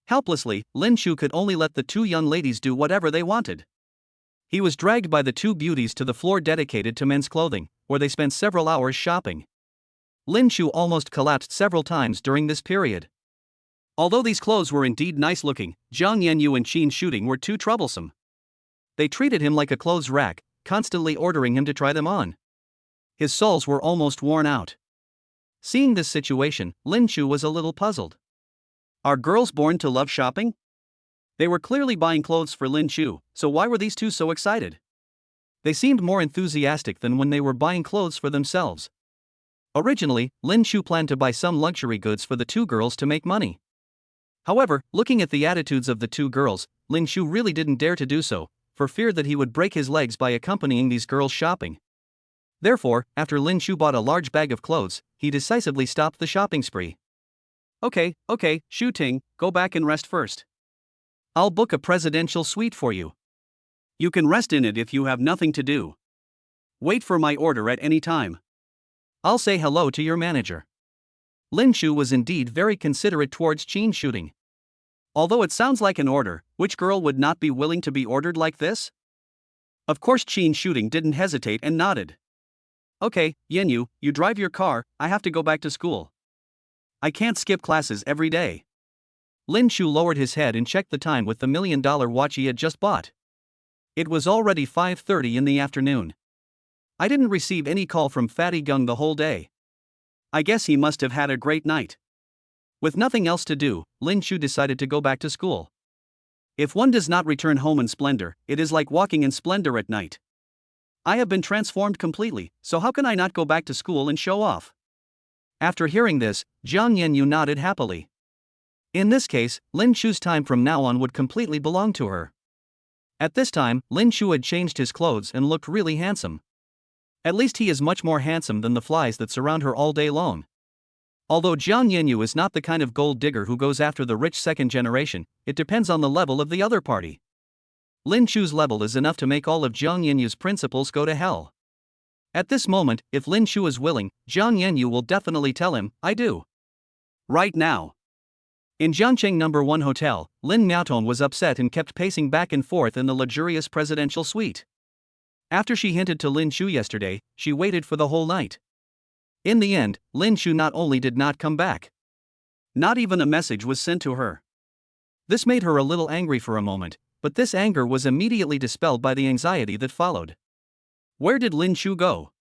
Helplessly, Lin Shu could only let the two young ladies do whatever they wanted. He was dragged by the two beauties to the floor dedicated to men's clothing, where they spent several hours shopping. Lin Shu almost collapsed several times during this period. Although these clothes were indeed nice-looking, Zhang Yenyu and Qin Shooting were too troublesome. They treated him like a clothes rack, constantly ordering him to try them on. His soles were almost worn out. Seeing this situation, Lin Shu was a little puzzled. Are girls born to love shopping? They were clearly buying clothes for Lin Shu, so why were these two so excited? They seemed more enthusiastic than when they were buying clothes for themselves. Originally, Lin Shu planned to buy some luxury goods for the two girls to make money. However, looking at the attitudes of the two girls, Lin Shu really didn't dare to do so, for fear that he would break his legs by accompanying these girls shopping. Therefore, after Lin Shu bought a large bag of clothes, he decisively stopped the shopping spree. Okay, Shu Ting, go back and rest first. I'll book a presidential suite for you. You can rest in it if you have nothing to do. Wait for my order at any time. I'll say hello to your manager. Lin Shu was indeed very considerate towards Qin Shooting. Although it sounds like an order, which girl would not be willing to be ordered like this? Of course Qin Shooting didn't hesitate and nodded. Okay, Yenyu, you drive your car, I have to go back to school. I can't skip classes every day. Lin Shu lowered his head and checked the time with the $1 million watch he had just bought. It was already 5:30 in the afternoon. I didn't receive any call from Fatty Gung the whole day. I guess he must have had a great night. With nothing else to do, Lin Shu decided to go back to school. If one does not return home in splendor, it is like walking in splendor at night. I have been transformed completely, so how can I not go back to school and show off? After hearing this, Zhang Yenyu nodded happily. In this case, Lin Shu's time from now on would completely belong to her. At this time, Lin Shu had changed his clothes and looked really handsome. At least he is much more handsome than the flies that surround her all day long. Although Zhang Yenyu is not the kind of gold digger who goes after the rich second generation, it depends on the level of the other party. Lin Shu's level is enough to make all of Zhang Yenyu's principles go to hell. At this moment, if Lin Shu is willing, Zhang Yenyu will definitely tell him, I do. Right now. In Jiangcheng No. 1 Hotel, Lin Miaotong was upset and kept pacing back and forth in the luxurious presidential suite. After she hinted to Lin Shu yesterday, she waited for the whole night. In the end, Lin Shu not only did not come back, not even a message was sent to her. This made her a little angry for a moment, but this anger was immediately dispelled by the anxiety that followed. Where did Lin Shu go?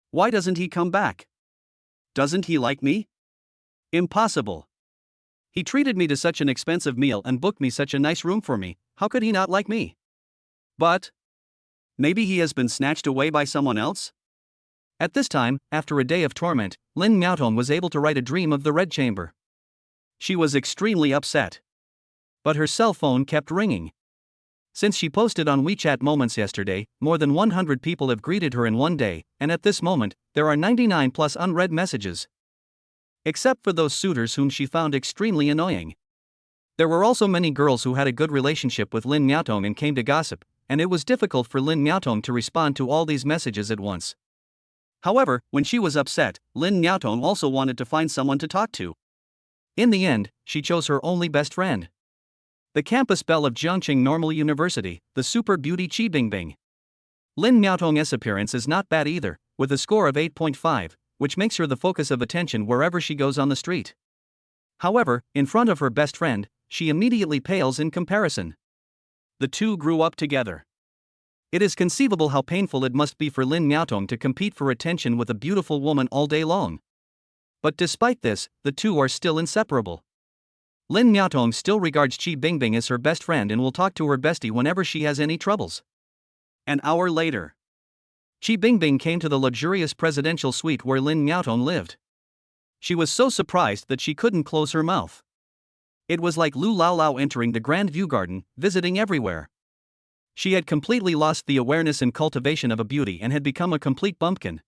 Why doesn't he come back? Doesn't he like me? Impossible. He treated me to such an expensive meal and booked me such a nice room for me, how could he not like me? But maybe he has been snatched away by someone else? At this time, after a day of torment, Lin Miaotong was able to write a dream of the Red Chamber. She was extremely upset. But her cell phone kept ringing. Since she posted on WeChat Moments yesterday, more than 100 people have greeted her in one day, and at this moment, there are 99 plus unread messages. Except for those suitors whom she found extremely annoying. There were also many girls who had a good relationship with Lin Miaotong and came to gossip, and it was difficult for Lin Miaotong to respond to all these messages at once. However, when she was upset, Lin Miaotong also wanted to find someone to talk to. In the end, she chose her only best friend. The campus belle of Jiangqing Normal University, the super beauty Qi Bingbing. Lin Miaotong's appearance is not bad either, with a score of 8.5, which makes her the focus of attention wherever she goes on the street. However, in front of her best friend, she immediately pales in comparison. The two grew up together. It is conceivable how painful it must be for Lin Miaotong to compete for attention with a beautiful woman all day long. But despite this, the two are still inseparable. Lin Miaotong still regards Qi Bingbing as her best friend and will talk to her bestie whenever she has any troubles. An hour later, Qi Bingbing came to the luxurious presidential suite where Lin Miaotong lived. She was so surprised that she couldn't close her mouth. It was like Lu Laolao entering the Grand View Garden, visiting everywhere. She had completely lost the awareness and cultivation of a beauty and had become a complete bumpkin.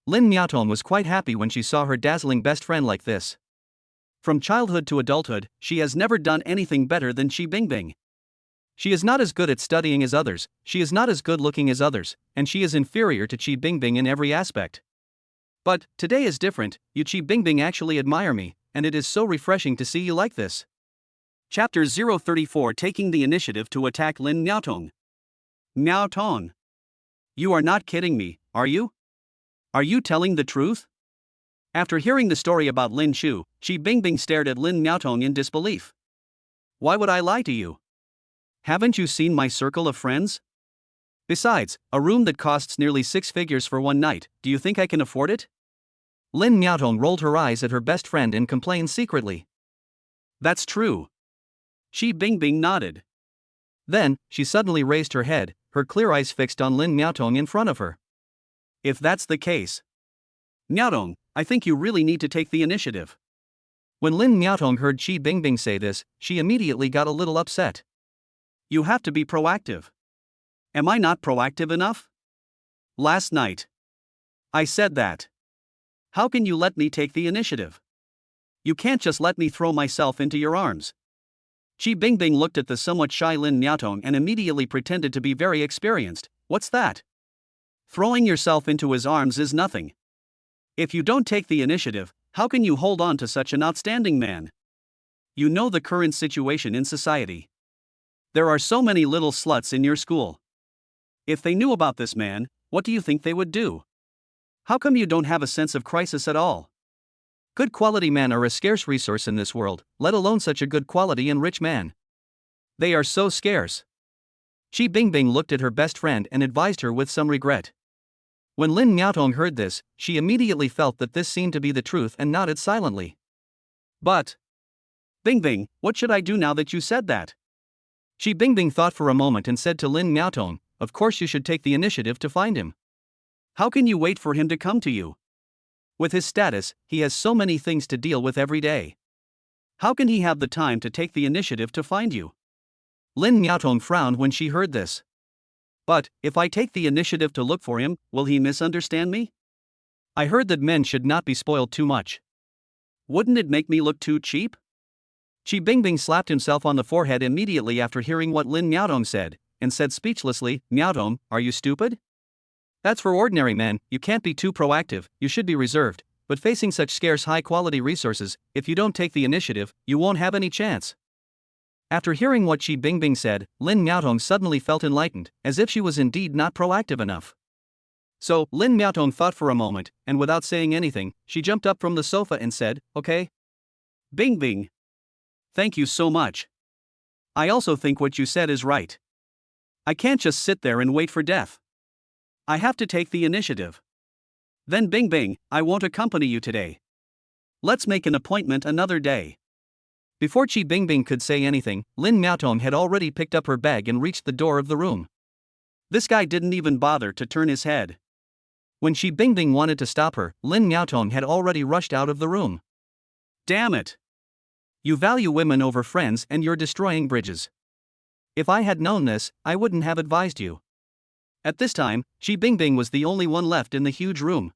Lin Miaotong was quite happy when she saw her dazzling best friend like this. From childhood to adulthood, she has never done anything better than Qi Bingbing. She is not as good at studying as others, she is not as good looking as others, and she is inferior to Qi Bingbing in every aspect. But, today is different, you Qi Bingbing actually admire me, and it is so refreshing to see you like this. Chapter 034 Taking the Initiative to Attack Lin Miaotong. Miaotong. You are not kidding me, are you? Are you telling the truth? After hearing the story about Lin Shu, Qi Bingbing stared at Lin Miaotong in disbelief. Why would I lie to you? Haven't you seen my circle of friends? Besides, a room that costs nearly 6 figures for one night, do you think I can afford it? Lin Miaotong rolled her eyes at her best friend and complained secretly. That's true. Qi Bingbing nodded. Then, she suddenly raised her head, her clear eyes fixed on Lin Miaotong in front of her. If that's the case, Miaotong, I think you really need to take the initiative. When Lin Miaotong heard Qi Bingbing say this, she immediately got a little upset. You have to be proactive. Am I not proactive enough? Last night, I said that. How can you let me take the initiative? You can't just let me throw myself into your arms. Qi Bingbing looked at the somewhat shy Lin Miaotong and immediately pretended to be very experienced. What's that? Throwing yourself into his arms is nothing. If you don't take the initiative, how can you hold on to such an outstanding man? You know the current situation in society. There are so many little sluts in your school. If they knew about this man, what do you think they would do? How come you don't have a sense of crisis at all? Good quality men are a scarce resource in this world, let alone such a good quality and rich man. They are so scarce. Qi Bingbing looked at her best friend and advised her with some regret. When Lin Miaotong heard this, she immediately felt that this seemed to be the truth and nodded silently. But, Bingbing, what should I do now that you said that? Qi Bingbing thought for a moment and said to Lin Miaotong, of course you should take the initiative to find him. How can you wait for him to come to you? With his status, he has so many things to deal with every day. How can he have the time to take the initiative to find you? Lin Miaotong frowned when she heard this. But, if I take the initiative to look for him, will he misunderstand me? I heard that men should not be spoiled too much. Wouldn't it make me look too cheap? Qi Bingbing slapped himself on the forehead immediately after hearing what Lin Miaotong said, and said speechlessly, Miaotong, are you stupid? That's for ordinary men, you can't be too proactive, you should be reserved, but facing such scarce high-quality resources, if you don't take the initiative, you won't have any chance. After hearing what Qi Bingbing said, Lin Miaotong suddenly felt enlightened, as if she was indeed not proactive enough. So, Lin Miaotong thought for a moment, and without saying anything, she jumped up from the sofa and said, okay. Bingbing. Thank you so much. I also think what you said is right. I can't just sit there and wait for death. I have to take the initiative. Then Bingbing, I won't accompany you today. Let's make an appointment another day. Before Qi Bingbing could say anything, Lin Miaotong had already picked up her bag and reached the door of the room. This guy didn't even bother to turn his head. When Qi Bingbing wanted to stop her, Lin Miaotong had already rushed out of the room. Damn it! You value women over friends and you're destroying bridges. If I had known this, I wouldn't have advised you. At this time, Qi Bingbing was the only one left in the huge room.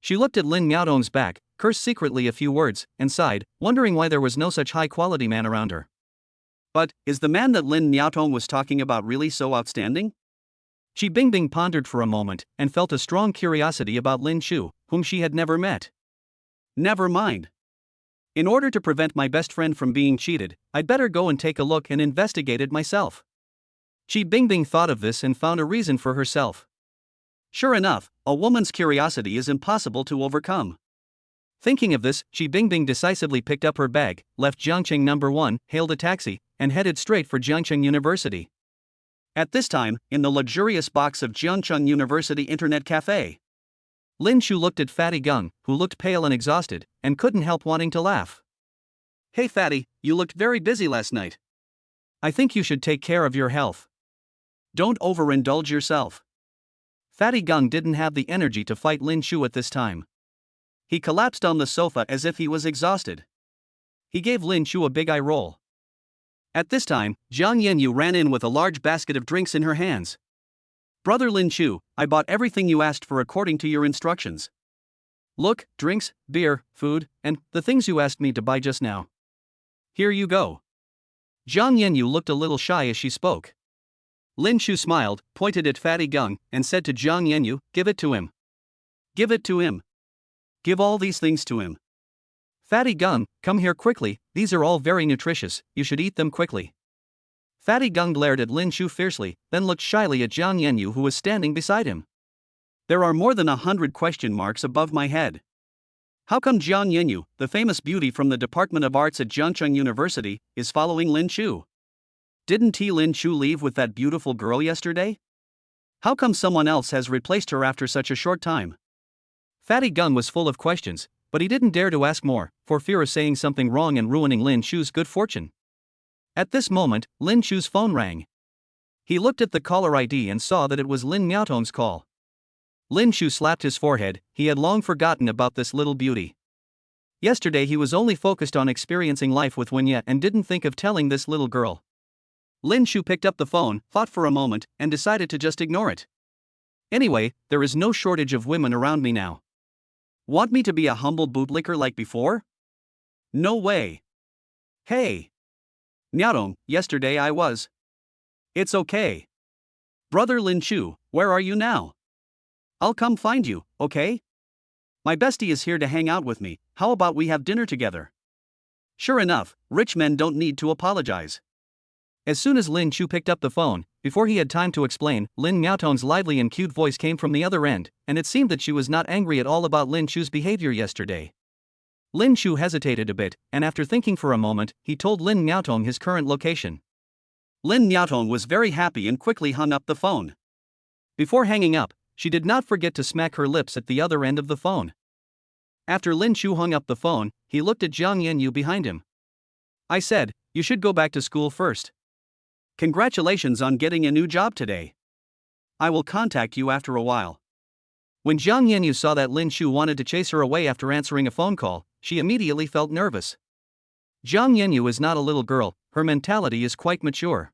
She looked at Lin Miaotong's back, cursed secretly a few words, and sighed, wondering why there was no such high-quality man around her. But, is the man that Lin Miaotong was talking about really so outstanding? Qi Bingbing pondered for a moment, and felt a strong curiosity about Lin Shu, whom she had never met. Never mind. In order to prevent my best friend from being cheated, I'd better go and take a look and investigate it myself. Ji Bingbing thought of this and found a reason for herself. Sure enough, a woman's curiosity is impossible to overcome. Thinking of this, Ji Bingbing decisively picked up her bag, left Jiangcheng No. 1, hailed a taxi, and headed straight for Jiangcheng University. At this time, in the luxurious box of Jiangcheng University Internet Cafe, Lin Shu looked at Fatty Gung, who looked pale and exhausted, and couldn't help wanting to laugh. Hey Fatty, you looked very busy last night. I think you should take care of your health. Don't overindulge yourself. Fatty Gung didn't have the energy to fight Lin Shu at this time. He collapsed on the sofa as if he was exhausted. He gave Lin Shu a big eye roll. At this time, Jiang Yanyu ran in with a large basket of drinks in her hands. Brother Lin Shu, I bought everything you asked for according to your instructions. Look, drinks, beer, food, and the things you asked me to buy just now. Here you go. Jiang Yanyu looked a little shy as she spoke. Lin Shu smiled, pointed at Fatty Gung, and said to Jiang Yanyu, give it to him. Give it to him. Give all these things to him. Fatty Gung, come here quickly, these are all very nutritious, you should eat them quickly. Fatty Gung glared at Lin Shu fiercely, then looked shyly at Jiang Yanyu who was standing beside him. There are more than 100 question marks above my head. How come Jiang Yanyu, the famous beauty from the Department of Arts at Jiangcheng University, is following Lin Shu? Didn't Lin Shu leave with that beautiful girl yesterday? How come someone else has replaced her after such a short time? Fatty Gung was full of questions, but he didn't dare to ask more, for fear of saying something wrong and ruining Lin Shu's good fortune. At this moment, Lin Shu's phone rang. He looked at the caller ID and saw that it was Lin Miaotong's call. Lin Shu slapped his forehead, he had long forgotten about this little beauty. Yesterday he was only focused on experiencing life with Wenye and didn't think of telling this little girl. Lin Shu picked up the phone, thought for a moment, and decided to just ignore it. Anyway, there is no shortage of women around me now. Want me to be a humble bootlicker like before? No way. Hey. Miaotong, yesterday I was. It's okay. Brother Lin Shu, where are you now? I'll come find you, okay? My bestie is here to hang out with me, how about we have dinner together? Sure enough, rich men don't need to apologize. As soon as Lin Shu picked up the phone, before he had time to explain, Lin Miaotong's lively and cute voice came from the other end, and it seemed that she was not angry at all about Lin Shu's behavior yesterday. Lin Shu hesitated a bit, and after thinking for a moment, he told Lin Miaotong his current location. Lin Miaotong was very happy and quickly hung up the phone. Before hanging up, she did not forget to smack her lips at the other end of the phone. After Lin Shu hung up the phone, he looked at Jiang Yanyu behind him. I said, you should go back to school first. Congratulations on getting a new job today. I will contact you after a while. When Jiang Yanyu saw that Lin Shu wanted to chase her away after answering a phone call, she immediately felt nervous. Jiang Yanyu is not a little girl, her mentality is quite mature.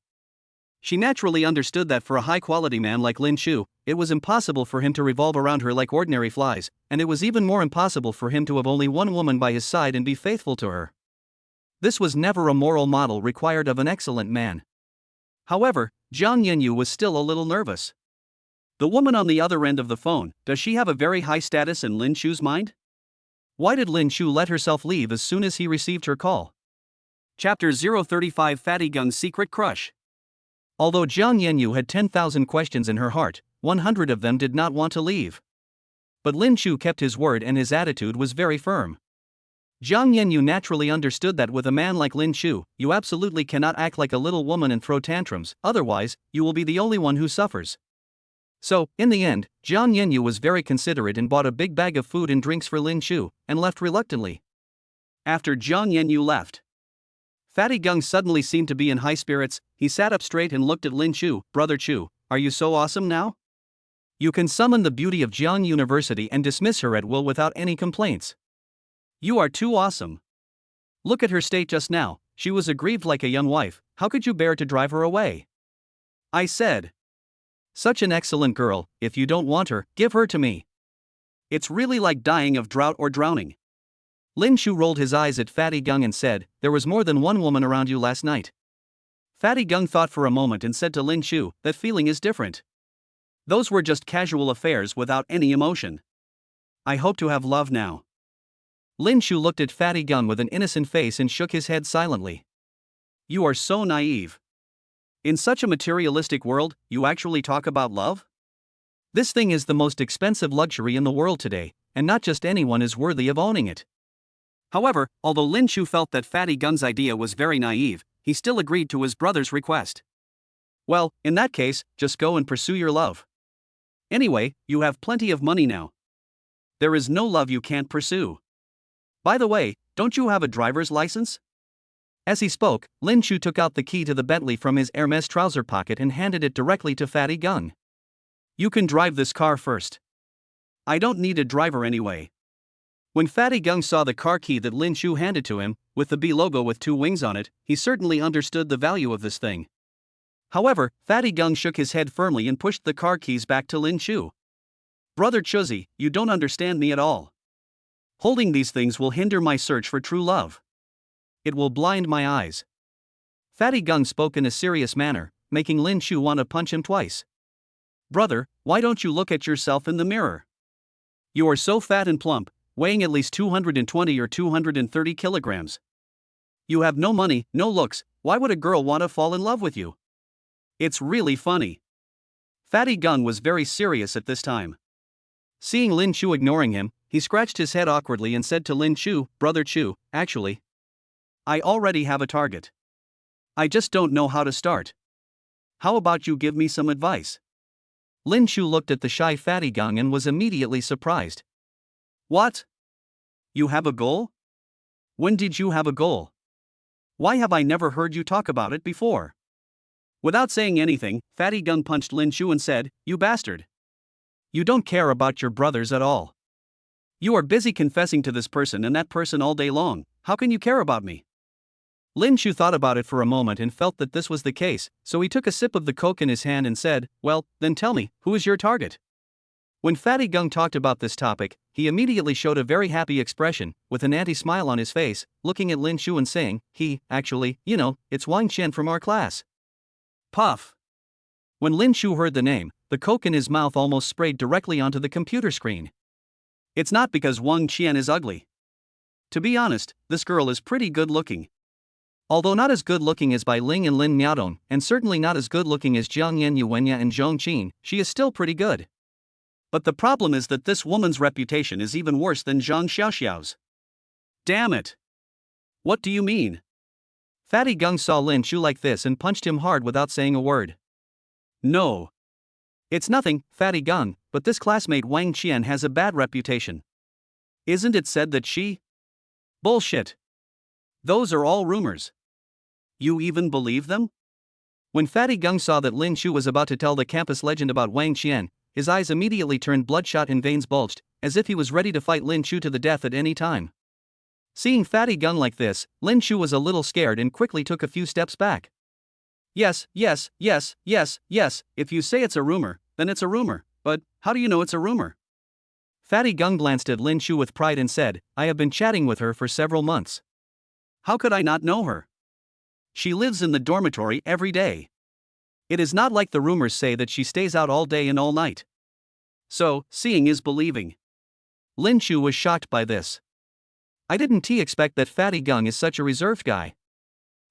She naturally understood that for a high-quality man like Lin Shu, it was impossible for him to revolve around her like ordinary flies, and it was even more impossible for him to have only one woman by his side and be faithful to her. This was never a moral model required of an excellent man. However, Jiang Yanyu was still a little nervous. The woman on the other end of the phone, does she have a very high status in Lin Shu's mind? Why did Lin Shu let herself leave as soon as he received her call? Chapter 035 Fatty Gung's Secret Crush. Although Jiang Yanyu had 10,000 questions in her heart, 100 of them did not want to leave. But Lin Shu kept his word and his attitude was very firm. Jiang Yanyu naturally understood that with a man like Lin Shu, you absolutely cannot act like a little woman and throw tantrums, otherwise, you will be the only one who suffers. So, in the end, Jiang Yanyu was very considerate and bought a big bag of food and drinks for Lin Shu, and left reluctantly. After Jiang Yanyu left, Fatty Gung suddenly seemed to be in high spirits. He sat up straight and looked at Lin Shu. Brother Chu, are you so awesome now? You can summon the beauty of Jiang University and dismiss her at will without any complaints. You are too awesome. Look at her state just now, she was aggrieved like a young wife, how could you bear to drive her away? I said. Such an excellent girl, if you don't want her, give her to me. It's really like dying of drought or drowning. Lin Shu rolled his eyes at Fatty Gung and said, there was more than one woman around you last night. Fatty Gung thought for a moment and said to Lin Shu, that feeling is different. Those were just casual affairs without any emotion. I hope to have love now. Lin Shu looked at Fatty Gung with an innocent face and shook his head silently. You are so naive. In such a materialistic world, you actually talk about love? This thing is the most expensive luxury in the world today, and not just anyone is worthy of owning it. However, although Lin Shu felt that Fatty Gung's idea was very naive, he still agreed to his brother's request. Well, in that case, just go and pursue your love. Anyway, you have plenty of money now. There is no love you can't pursue. By the way, don't you have a driver's license? As he spoke, Lin Shu took out the key to the Bentley from his Hermes trouser pocket and handed it directly to Fatty Gung. You can drive this car first. I don't need a driver anyway. When Fatty Gung saw the car key that Lin Shu handed to him, with the B logo with 2 wings on it, he certainly understood the value of this thing. However, Fatty Gung shook his head firmly and pushed the car keys back to Lin Shu. Brother Chuzi, you don't understand me at all. Holding these things will hinder my search for true love. It will blind my eyes. Fatty Gung spoke in a serious manner, making Lin Shu want to punch him twice. Brother, why don't you look at yourself in the mirror? You are so fat and plump, weighing at least 220 or 230 kilograms. You have no money, no looks, why would a girl want to fall in love with you? It's really funny. Fatty Gung was very serious at this time. Seeing Lin Shu ignoring him, he scratched his head awkwardly and said to Lin Shu, Brother Chu, actually, I already have a target. I just don't know how to start. How about you give me some advice? Lin Shu looked at the shy Fatty Gung and was immediately surprised. What? You have a goal? When did you have a goal? Why have I never heard you talk about it before? Without saying anything, Fatty Gung punched Lin Shu and said, You bastard. You don't care about your brothers at all. You are busy confessing to this person and that person all day long, how can you care about me? Lin Shu thought about it for a moment and felt that this was the case, so he took a sip of the coke in his hand and said, Well, then tell me, who is your target? When Fatty Gung talked about this topic, he immediately showed a very happy expression, with an anti-smile on his face, looking at Lin Shu and saying, Actually, it's Wang Qian from our class. Puff. When Lin Shu heard the name, the coke in his mouth almost sprayed directly onto the computer screen. It's not because Wang Qian is ugly. To be honest, this girl is pretty good looking. Although not as good looking as Bai Ling and Lin Miaodong, and certainly not as good looking as Jiang Yan Yuwenya and Zhong Qin, she is still pretty good. But the problem is that this woman's reputation is even worse than Zhang Xiaoxiao's. Damn it! What do you mean? Fatty Gung saw Lin Shu like this and punched him hard without saying a word. No. It's nothing, Fatty Gung, but this classmate Wang Qian has a bad reputation. Isn't it said that she? Bullshit. Those are all rumors. You even believe them? When Fatty Gung saw that Lin Shu was about to tell the campus legend about Wang Qian, his eyes immediately turned bloodshot and veins bulged, as if he was ready to fight Lin Shu to the death at any time. Seeing Fatty Gung like this, Lin Shu was a little scared and quickly took a few steps back. Yes, if you say it's a rumor, then it's a rumor, but how do you know it's a rumor? Fatty Gung glanced at Lin Shu with pride and said, I have been chatting with her for several months. How could I not know her? She lives in the dormitory every day. It is not like the rumors say that she stays out all day and all night. So, seeing is believing. Lin Shu was shocked by this. I didn't expect that Fatty Gung is such a reserved guy.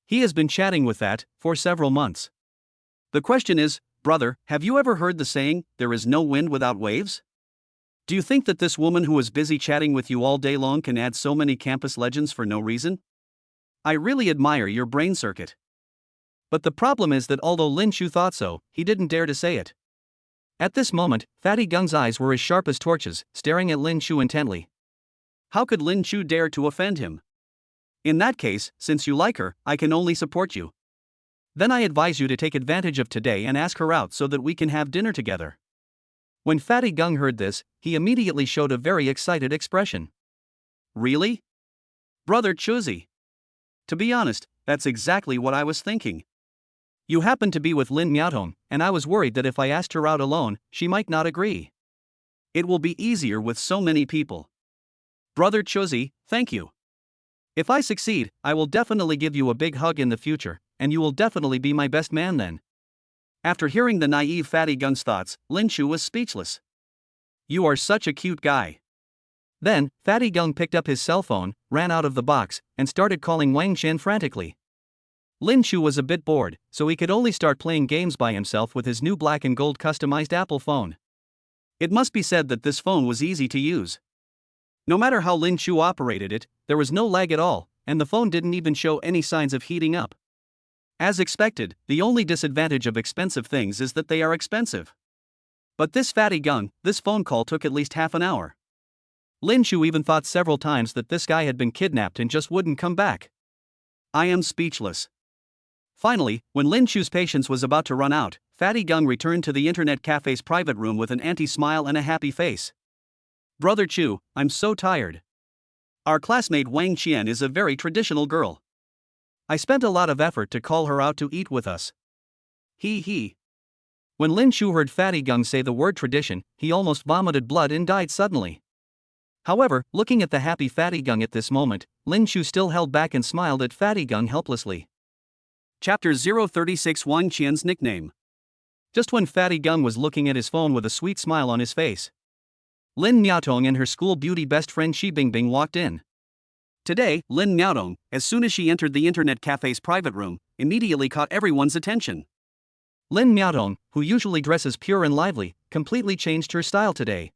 He has been chatting with that for several months. The question is, brother, have you ever heard the saying, there is no wind without waves? Do you think that this woman who is busy chatting with you all day long can add so many campus legends for no reason? I really admire your brain circuit. But the problem is that although Lin Shu thought so, he didn't dare to say it. At this moment, Fatty Gung's eyes were as sharp as torches, staring at Lin Shu intently. How could Lin Shu dare to offend him? In that case, since you like her, I can only support you. Then I advise you to take advantage of today and ask her out so that we can have dinner together. When Fatty Gung heard this, he immediately showed a very excited expression. Really? Brother Chuzi. To be honest, that's exactly what I was thinking. You happen to be with Lin Miaodong, and I was worried that if I asked her out alone, she might not agree. It will be easier with so many people. Brother Chuzi, thank you. If I succeed, I will definitely give you a big hug in the future, and you will definitely be my best man then. After hearing the naive Fatty Gung's thoughts, Lin Shu was speechless. You are such a cute guy. Then, Fatty Gung picked up his cell phone, ran out of the box, and started calling Wang Qian frantically. Lin Chu was a bit bored, so he could only start playing games by himself with his new black and gold customized Apple phone. It must be said that this phone was easy to use. No matter how Lin Chu operated it, there was no lag at all, and the phone didn't even show any signs of heating up. As expected, the only disadvantage of expensive things is that they are expensive. But this Fatty Gung, this phone call took at least half an hour. Lin Chu even thought several times that this guy had been kidnapped and just wouldn't come back. I am speechless. Finally, when Lin Chu's patience was about to run out, Fatty Gung returned to the internet cafe's private room with an anti-smile and a happy face. Brother Chu, I'm so tired. Our classmate Wang Qian is a very traditional girl. I spent a lot of effort to call her out to eat with us. He. When Lin Chu heard Fatty Gung say the word tradition, he almost vomited blood and died suddenly. However, looking at the happy Fatty Gung at this moment, Lin Chu still held back and smiled at Fatty Gung helplessly. Chapter 036 Wang Qian's nickname. Just when Fatty Gung was looking at his phone with a sweet smile on his face, Lin Miaotong and her school beauty best friend Xi Bingbing walked in. Today, Lin Miaotong, as soon as she entered the internet cafe's private room, immediately caught everyone's attention. Lin Miaotong, who usually dresses pure and lively, completely changed her style today.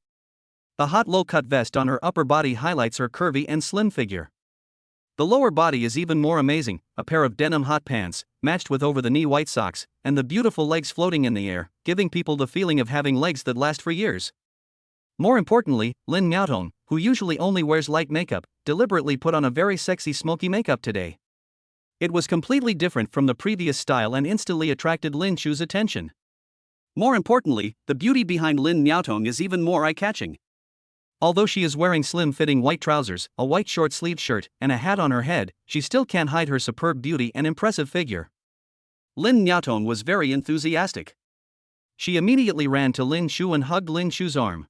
The hot low-cut vest on her upper body highlights her curvy and slim figure. The lower body is even more amazing, a pair of denim hot pants, matched with over-the-knee white socks, and the beautiful legs floating in the air, giving people the feeling of having legs that last for years. More importantly, Lin Miaotong, who usually only wears light makeup, deliberately put on a very sexy smoky makeup today. It was completely different from the previous style and instantly attracted Lin Chu's attention. More importantly, the beauty behind Lin Miaotong is even more eye-catching. Although she is wearing slim-fitting white trousers, a white short-sleeved shirt, and a hat on her head, she still can't hide her superb beauty and impressive figure. Lin Miaotong was very enthusiastic. She immediately ran to Lin Chu and hugged Lin Chu's arm.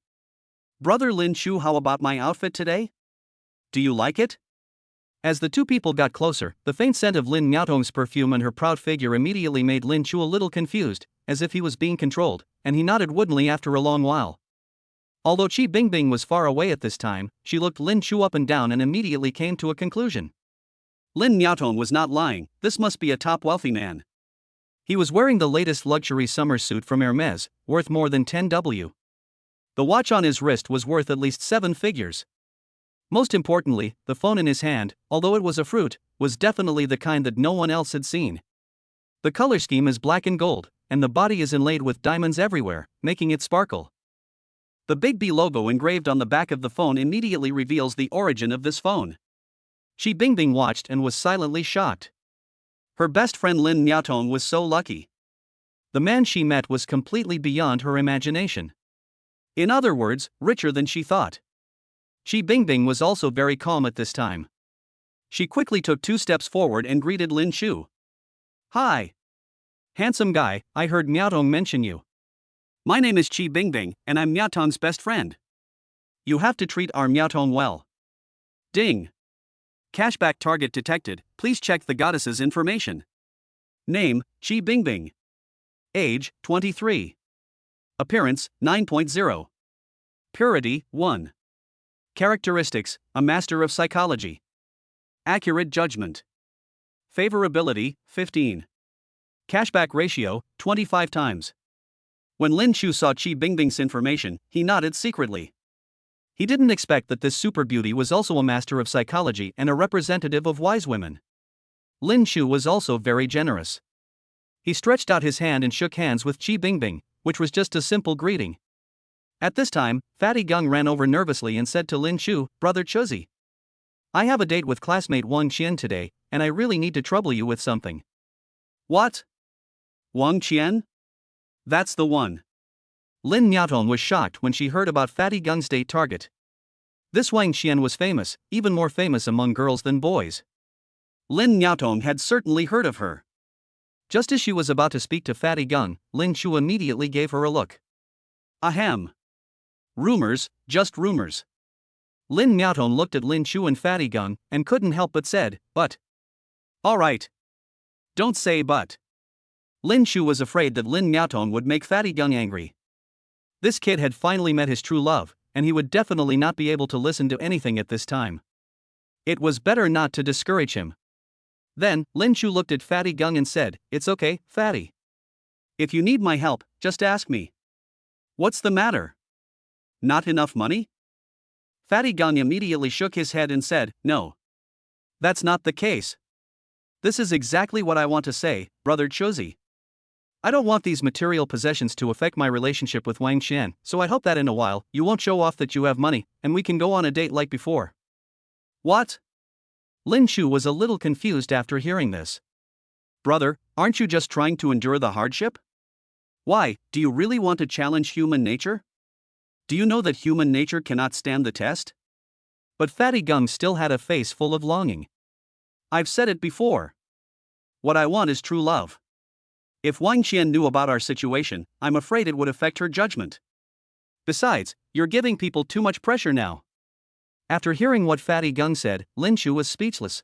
Brother Lin Chu, how about my outfit today? Do you like it? As the two people got closer, the faint scent of Lin Miaotong's perfume and her proud figure immediately made Lin Chu a little confused, as if he was being controlled, and he nodded woodenly after a long while. Although Xi Bingbing was far away at this time, she looked Lin Chu up and down and immediately came to a conclusion. Lin Miaotong was not lying, this must be a top wealthy man. He was wearing the latest luxury summer suit from Hermes, worth more than 10,000. The watch on his wrist was worth at least 7 figures. Most importantly, the phone in his hand, although it was a fruit, was definitely the kind that no one else had seen. The color scheme is black and gold, and the body is inlaid with diamonds everywhere, making it sparkle. The Big B logo engraved on the back of the phone immediately reveals the origin of this phone. Xi Bingbing watched and was silently shocked. Her best friend Lin Miaotong was so lucky. The man she met was completely beyond her imagination. In other words, richer than she thought. Xi Bingbing was also very calm at this time. She quickly took 2 steps forward and greeted Lin Chu. Hi. Handsome guy, I heard Miaotong mention you. My name is Xi Bingbing, and I'm Miaotong's best friend. You have to treat our Miaotong well. Ding. Cashback target detected, please check the goddess's information. Name, Xi Bingbing. Age, 23. Appearance, 9.0. Purity, 1. Characteristics, a master of psychology. Accurate judgment. Favorability, 15. Cashback ratio, 25 times. When Lin Chu saw Xi Bingbing's information, he nodded secretly. He didn't expect that this super beauty was also a master of psychology and a representative of wise women. Lin Chu was also very generous. He stretched out his hand and shook hands with Xi Bingbing, which was just a simple greeting. At this time, Fatty Gung ran over nervously and said to Lin Chu, Brother Chuzi, I have a date with classmate Wang Qian today, and I really need to trouble you with something. What? Wang Qian? That's the one. Lin Miaotong was shocked when she heard about Fatty Gung's date target. This Wang Qian was famous, even more famous among girls than boys. Lin Miaotong had certainly heard of her. Just as she was about to speak to Fatty Gung, Lin Chu immediately gave her a look. Ahem. Rumors, just rumors. Lin Miaotong looked at Lin Chu and Fatty Gung, and couldn't help but said, but. Alright. Don't say but. Lin Chu was afraid that Lin Miaotong would make Fatty Gung angry. This kid had finally met his true love, and he would definitely not be able to listen to anything at this time. It was better not to discourage him. Then, Lin Chu looked at Fatty Gung and said, "It's okay, Fatty. If you need my help, just ask me." "What's the matter? Not enough money?" Fatty Gung immediately shook his head and said, "No. That's not the case. This is exactly what I want to say, Brother Chuzi. I don't want these material possessions to affect my relationship with Wang Qian, so I hope that in a while, you won't show off that you have money, and we can go on a date like before." "What?" Lin Chu was a little confused after hearing this. "Brother, aren't you just trying to endure the hardship? Why, do you really want to challenge human nature? Do you know that human nature cannot stand the test?" But Fatty Gung still had a face full of longing. "I've said it before. What I want is true love. If Wang Qian knew about our situation, I'm afraid it would affect her judgment. Besides, you're giving people too much pressure now." After hearing what Fatty Gung said, Lin Chu was speechless.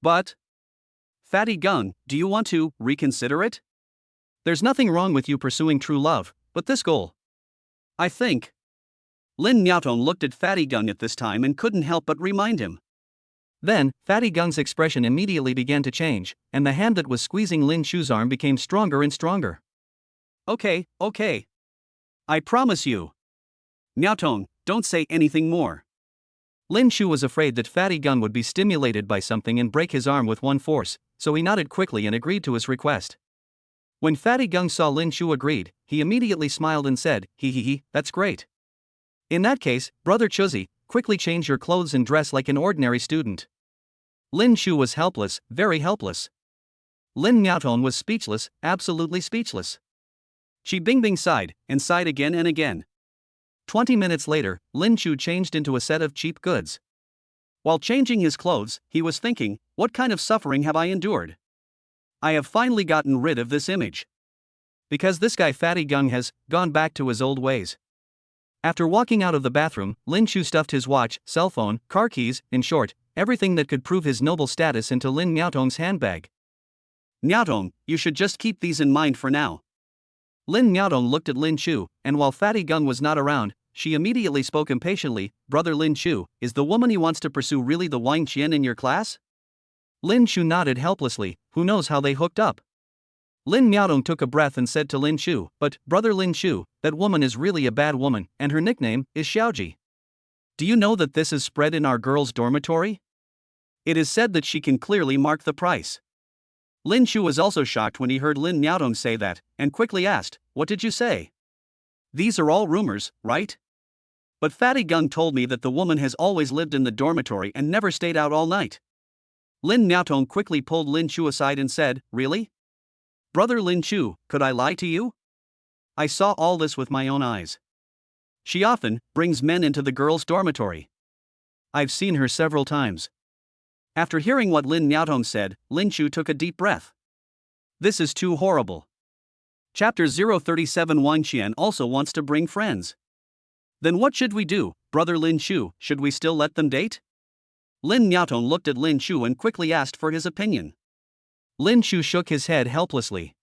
"But, Fatty Gung, do you want to reconsider it? There's nothing wrong with you pursuing true love, but this goal, I think." Lin Miaotong looked at Fatty Gung at this time and couldn't help but remind him. Then, Fatty Gung's expression immediately began to change, and the hand that was squeezing Lin Chu's arm became stronger and stronger. Okay. I promise you. Miaotong, don't say anything more." Lin Chu was afraid that Fatty Gung would be stimulated by something and break his arm with one force, so he nodded quickly and agreed to his request. When Fatty Gung saw Lin Chu agreed, he immediately smiled and said, "He, that's great. In that case, Brother Chuzi, quickly change your clothes and dress like an ordinary student." Lin Chu was helpless, very helpless. Lin Miaotong was speechless, absolutely speechless. Qi Bingbing sighed, and sighed again and again. 20 minutes later, Lin Chu changed into a set of cheap goods. While changing his clothes, he was thinking, what kind of suffering have I endured? I have finally gotten rid of this image. Because this guy Fatty Gung has gone back to his old ways. After walking out of the bathroom, Lin Chu stuffed his watch, cell phone, car keys, in short, everything that could prove his noble status into Lin Miaotong's handbag. "Miaotong, you should just keep these in mind for now." Lin Miaotong looked at Lin Chu, and while Fatty Gung was not around, she immediately spoke impatiently, "Brother Lin Chu, is the woman he wants to pursue really the Wang Qian in your class?" Lin Chu nodded helplessly, who knows how they hooked up. Lin Miaotong took a breath and said to Lin Chu, "But, Brother Lin Chu, that woman is really a bad woman, and her nickname is Xiaoji. Do you know that this is spread in our girls' dormitory? It is said that she can clearly mark the price." Lin Chu was also shocked when he heard Lin Miaotong say that, and quickly asked, "What did you say? These are all rumors, right? But Fatty Gung told me that the woman has always lived in the dormitory and never stayed out all night." Lin Miaotong quickly pulled Lin Chu aside and said, "Really? Brother Lin Chu, could I lie to you? I saw all this with my own eyes. She often brings men into the girls' dormitory. I've seen her several times." After hearing what Lin Miaotong said, Lin Chu took a deep breath. This is too horrible. Chapter 037 Wang Qian also wants to bring friends. Then what should we do, Brother Lin Chu, should we still let them date? Lin Miaotong looked at Lin Chu and quickly asked for his opinion. Lin Chu shook his head helplessly.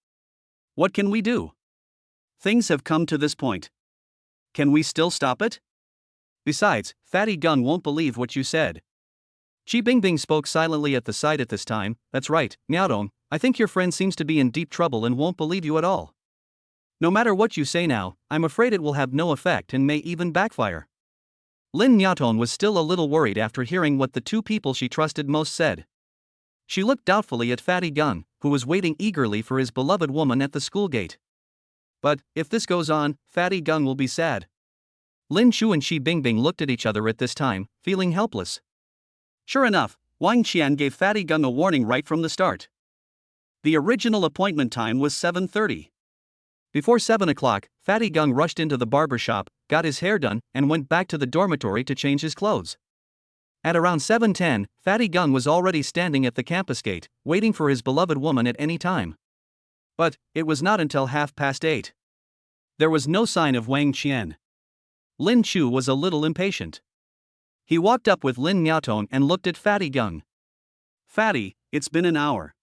What can we do? Things have come to this point. Can we still stop it? Besides, Fatty Gung won't believe what you said. Qi Bingbing spoke silently at the side at this time. That's right, Miaotong, I think your friend seems to be in deep trouble and won't believe you at all. No matter what you say now, I'm afraid it will have no effect and may even backfire. Lin Miaotong was still a little worried after hearing what the two people she trusted most said. She looked doubtfully at Fatty Gung, who was waiting eagerly for his beloved woman at the school gate. But, if this goes on, Fatty Gung will be sad. Lin Chu and Qi Bingbing looked at each other at this time, feeling helpless. Sure enough, Wang Qian gave Fatty Gung a warning right from the start. The original appointment time was 7:30. Before 7 o'clock, Fatty Gung rushed into the barber shop, got his hair done, and went back to the dormitory to change his clothes. At around 7:10, Fatty Gung was already standing at the campus gate, waiting for his beloved woman at any time. But, it was not until 8:30. There was no sign of Wang Qian. Lin Chu was a little impatient. He walked up with Lin Miaotong and looked at Fatty Gung. Fatty, it's been an hour.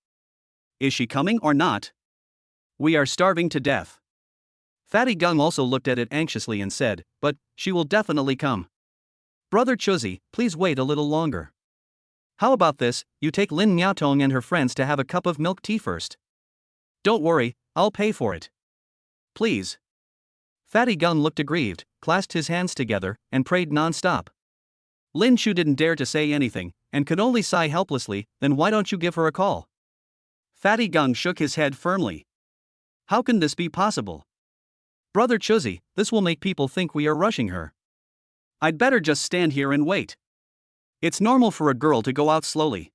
Is she coming or not? We are starving to death. Fatty Gung also looked at it anxiously and said, "But she will definitely come. Brother Chuzi, please wait a little longer. How about this, you take Lin Miaotong and her friends to have a cup of milk tea first. Don't worry, I'll pay for it. Please." Fatty Gung looked aggrieved, clasped his hands together, and prayed non-stop. Lin Shu didn't dare to say anything, and could only sigh helplessly. "Then why don't you give her a call?" Fatty Gung shook his head firmly. "How can this be possible? Brother Chuzi, this will make people think we are rushing her. I'd better just stand here and wait. It's normal for a girl to go out slowly."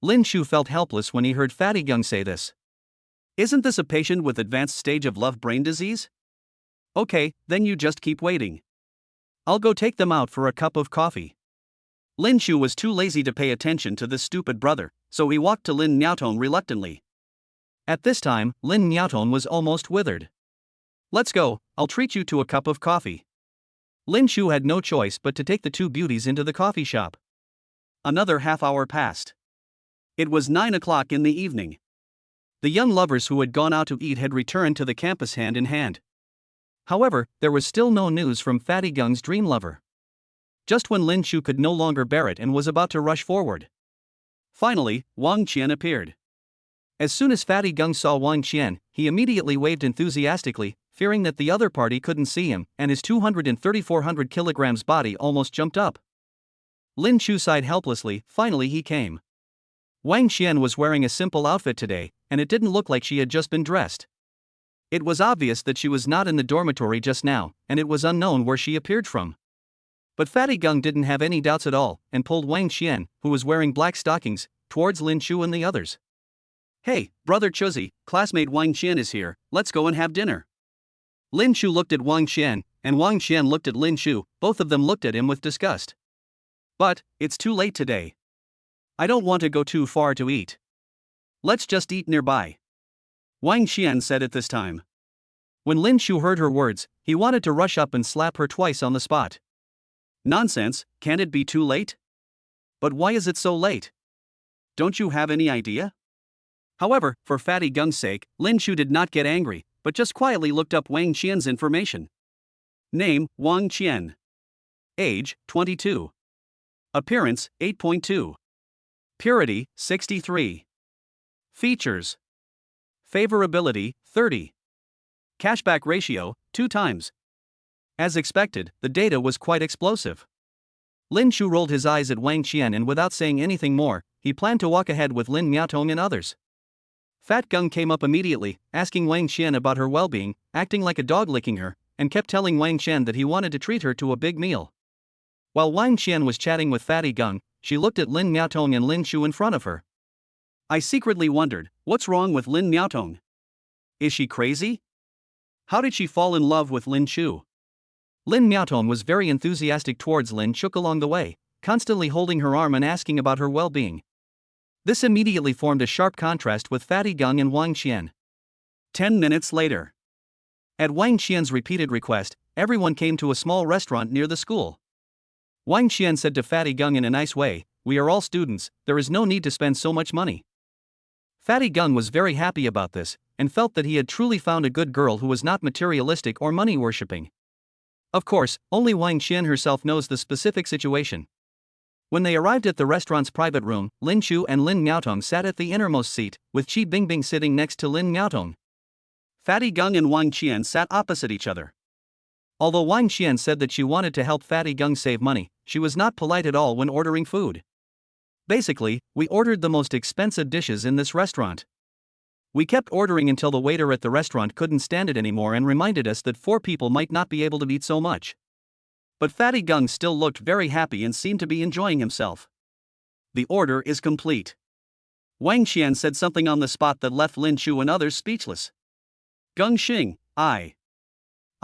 Lin Shu felt helpless when he heard Fatty Gung say this. Isn't this a patient with advanced stage of love brain disease? Okay, then you just keep waiting. I'll go take them out for a cup of coffee. Lin Shu was too lazy to pay attention to this stupid brother, so he walked to Lin Miaotong reluctantly. At this time, Lin Miaotong was almost withered. "Let's go, I'll treat you to a cup of coffee." Lin Shu had no choice but to take the two beauties into the coffee shop. Another half hour passed. It was 9 o'clock in the evening. The young lovers who had gone out to eat had returned to the campus hand in hand. However, there was still no news from Fatty Gung's dream lover. Just when Lin Shu could no longer bear it and was about to rush forward. Finally, Wang Qian appeared. As soon as Fatty Gung saw Wang Qian, he immediately waved enthusiastically, fearing that the other party couldn't see him, and his 200 kilograms body almost jumped up. Lin Shu sighed helplessly. Finally he came. Wang Qian was wearing a simple outfit today, and it didn't look like she had just been dressed. It was obvious that she was not in the dormitory just now, and it was unknown where she appeared from. But Fatty Gung didn't have any doubts at all, and pulled Wang Qian, who was wearing black stockings, towards Lin Shu and the others. "Hey, brother Chuzi, classmate Wang Qian is here, let's go and have dinner." Lin Shu looked at Wang Qian, and Wang Qian looked at Lin Shu. Both of them looked at him with disgust. "But, it's too late today. I don't want to go too far to eat. Let's just eat nearby," Wang Qian said at this time. When Lin Shu heard her words, he wanted to rush up and slap her twice on the spot. "Nonsense, can't it be too late? But why is it so late? Don't you have any idea?" However, for Fatty Gung's sake, Lin Shu did not get angry, but just quietly looked up Wang Qian's information. Name, Wang Qian. Age, 22. Appearance, 8.2. Purity, 63. Features. Favorability, 30. Cashback ratio, 2 times. As expected, the data was quite explosive. Lin Shu rolled his eyes at Wang Qian, and without saying anything more, he planned to walk ahead with Lin Miaotong and others. Fat Gung came up immediately, asking Wang Qian about her well-being, acting like a dog licking her, and kept telling Wang Qian that he wanted to treat her to a big meal. While Wang Qian was chatting with Fatty Gung, she looked at Lin Miaotong and Lin Shu in front of her. I secretly wondered, what's wrong with Lin Miaotong? Is she crazy? How did she fall in love with Lin Shu? Lin Miaotong was very enthusiastic towards Lin Shu along the way, constantly holding her arm and asking about her well-being. This immediately formed a sharp contrast with Fatty Gung and Wang Qian. 10 minutes later. At Wang Qian's repeated request, everyone came to a small restaurant near the school. Wang Qian said to Fatty Gung in a nice way, "We are all students, there is no need to spend so much money." Fatty Gung was very happy about this, and felt that he had truly found a good girl who was not materialistic or money-worshipping. Of course, only Wang Qian herself knows the specific situation. When they arrived at the restaurant's private room, Lin Shu and Lin Miaotong sat at the innermost seat, with Qi Bingbing sitting next to Lin Miaotong. Fatty Gung and Wang Qian sat opposite each other. Although Wang Qian said that she wanted to help Fatty Gung save money, she was not polite at all when ordering food. Basically, we ordered the most expensive dishes in this restaurant. We kept ordering until the waiter at the restaurant couldn't stand it anymore and reminded us that 4 people might not be able to eat so much. But Fatty Gung still looked very happy and seemed to be enjoying himself. The order is complete. Wang Qian said something on the spot that left Lin Shu and others speechless. Gung Xing, I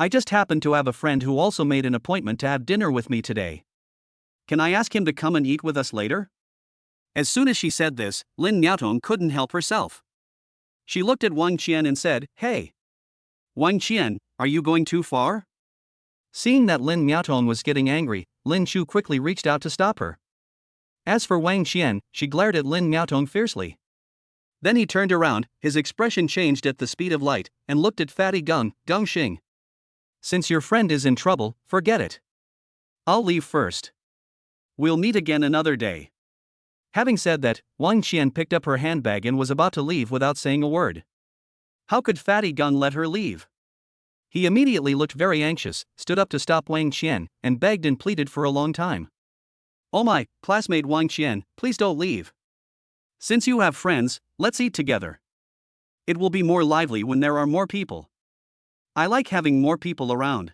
just happened to have a friend who also made an appointment to have dinner with me today. Can I ask him to come and eat with us later? As soon as she said this, Lin Miaotong couldn't help herself. She looked at Wang Qian and said, "Hey, Wang Qian, are you going too far?" Seeing that Lin Miaotong was getting angry, Lin Shu quickly reached out to stop her. As for Wang Qian, she glared at Lin Miaotong fiercely. Then he turned around, his expression changed at the speed of light, and looked at Fatty Gung Xing. Since your friend is in trouble, forget it. I'll leave first. We'll meet again another day. Having said that, Wang Qian picked up her handbag and was about to leave without saying a word. How could Fatty Gung let her leave? He immediately looked very anxious, stood up to stop Wang Qian, and begged and pleaded for a long time. Oh my, classmate Wang Qian, please don't leave. Since you have friends, let's eat together. It will be more lively when there are more people. I like having more people around.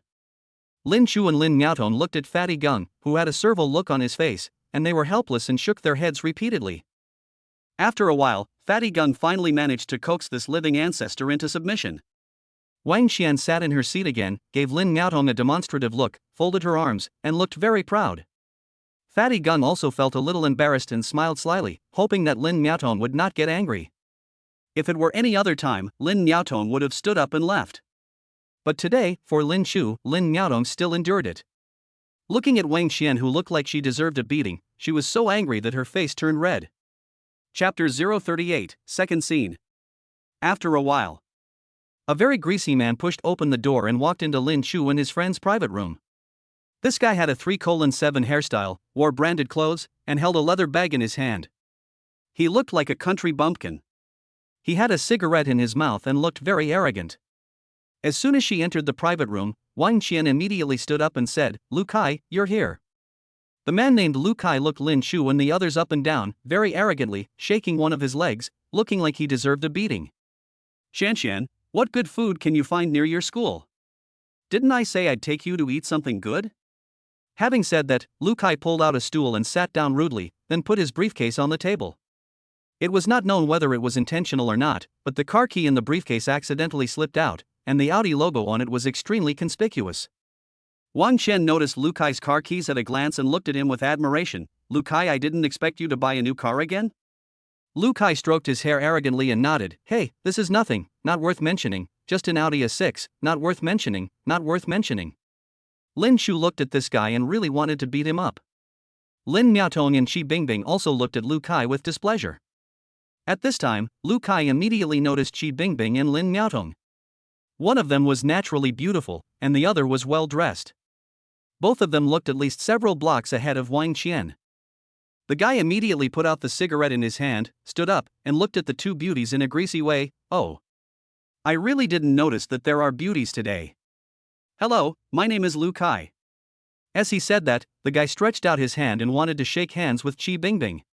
Lin Chu and Lin Miaotong looked at Fatty Gung, who had a servile look on his face, and they were helpless and shook their heads repeatedly. After a while, Fatty Gung finally managed to coax this living ancestor into submission. Wang Qian sat in her seat again, gave Lin Miaotong a demonstrative look, folded her arms, and looked very proud. Fatty Gung also felt a little embarrassed and smiled slyly, hoping that Lin Miaotong would not get angry. If it were any other time, Lin Miaotong would have stood up and left. But today, for Lin Chu, Lin Miaotong still endured it. Looking at Wang Qian, who looked like she deserved a beating, she was so angry that her face turned red. Chapter 038, Second Scene. After a while, a very greasy man pushed open the door and walked into Lin Chu and his friend's private room. This guy had a 3:7 hairstyle, wore branded clothes, and held a leather bag in his hand. He looked like a country bumpkin. He had a cigarette in his mouth and looked very arrogant. As soon as she entered the private room, Wang Qian immediately stood up and said, "Lu Kai, you're here." The man named Lu Kai looked Lin Chu and the others up and down, very arrogantly, shaking one of his legs, looking like he deserved a beating. "Shanshan, what good food can you find near your school? Didn't I say I'd take you to eat something good?" Having said that, Lu Kai pulled out a stool and sat down rudely, then put his briefcase on the table. It was not known whether it was intentional or not, but the car key in the briefcase accidentally slipped out, and the Audi logo on it was extremely conspicuous. Wang Qian noticed Lu Kai's car keys at a glance and looked at him with admiration. "Lu Kai, I didn't expect you to buy a new car again?" Lu Kai stroked his hair arrogantly and nodded. "Hey, this is nothing, not worth mentioning, just an Audi A6, not worth mentioning, not worth mentioning." Lin Chu looked at this guy and really wanted to beat him up. Lin Miaotong and Qi Bingbing also looked at Lu Kai with displeasure. At this time, Lu Kai immediately noticed Qi Bingbing and Lin Miaotong. One of them was naturally beautiful, and the other was well dressed. Both of them looked at least several blocks ahead of Wang Qian. The guy immediately put out the cigarette in his hand, stood up, and looked at the two beauties in a greasy way. "Oh. I really didn't notice that there are beauties today. Hello, my name is Lu Kai." As he said that, the guy stretched out his hand and wanted to shake hands with Qi Bingbing.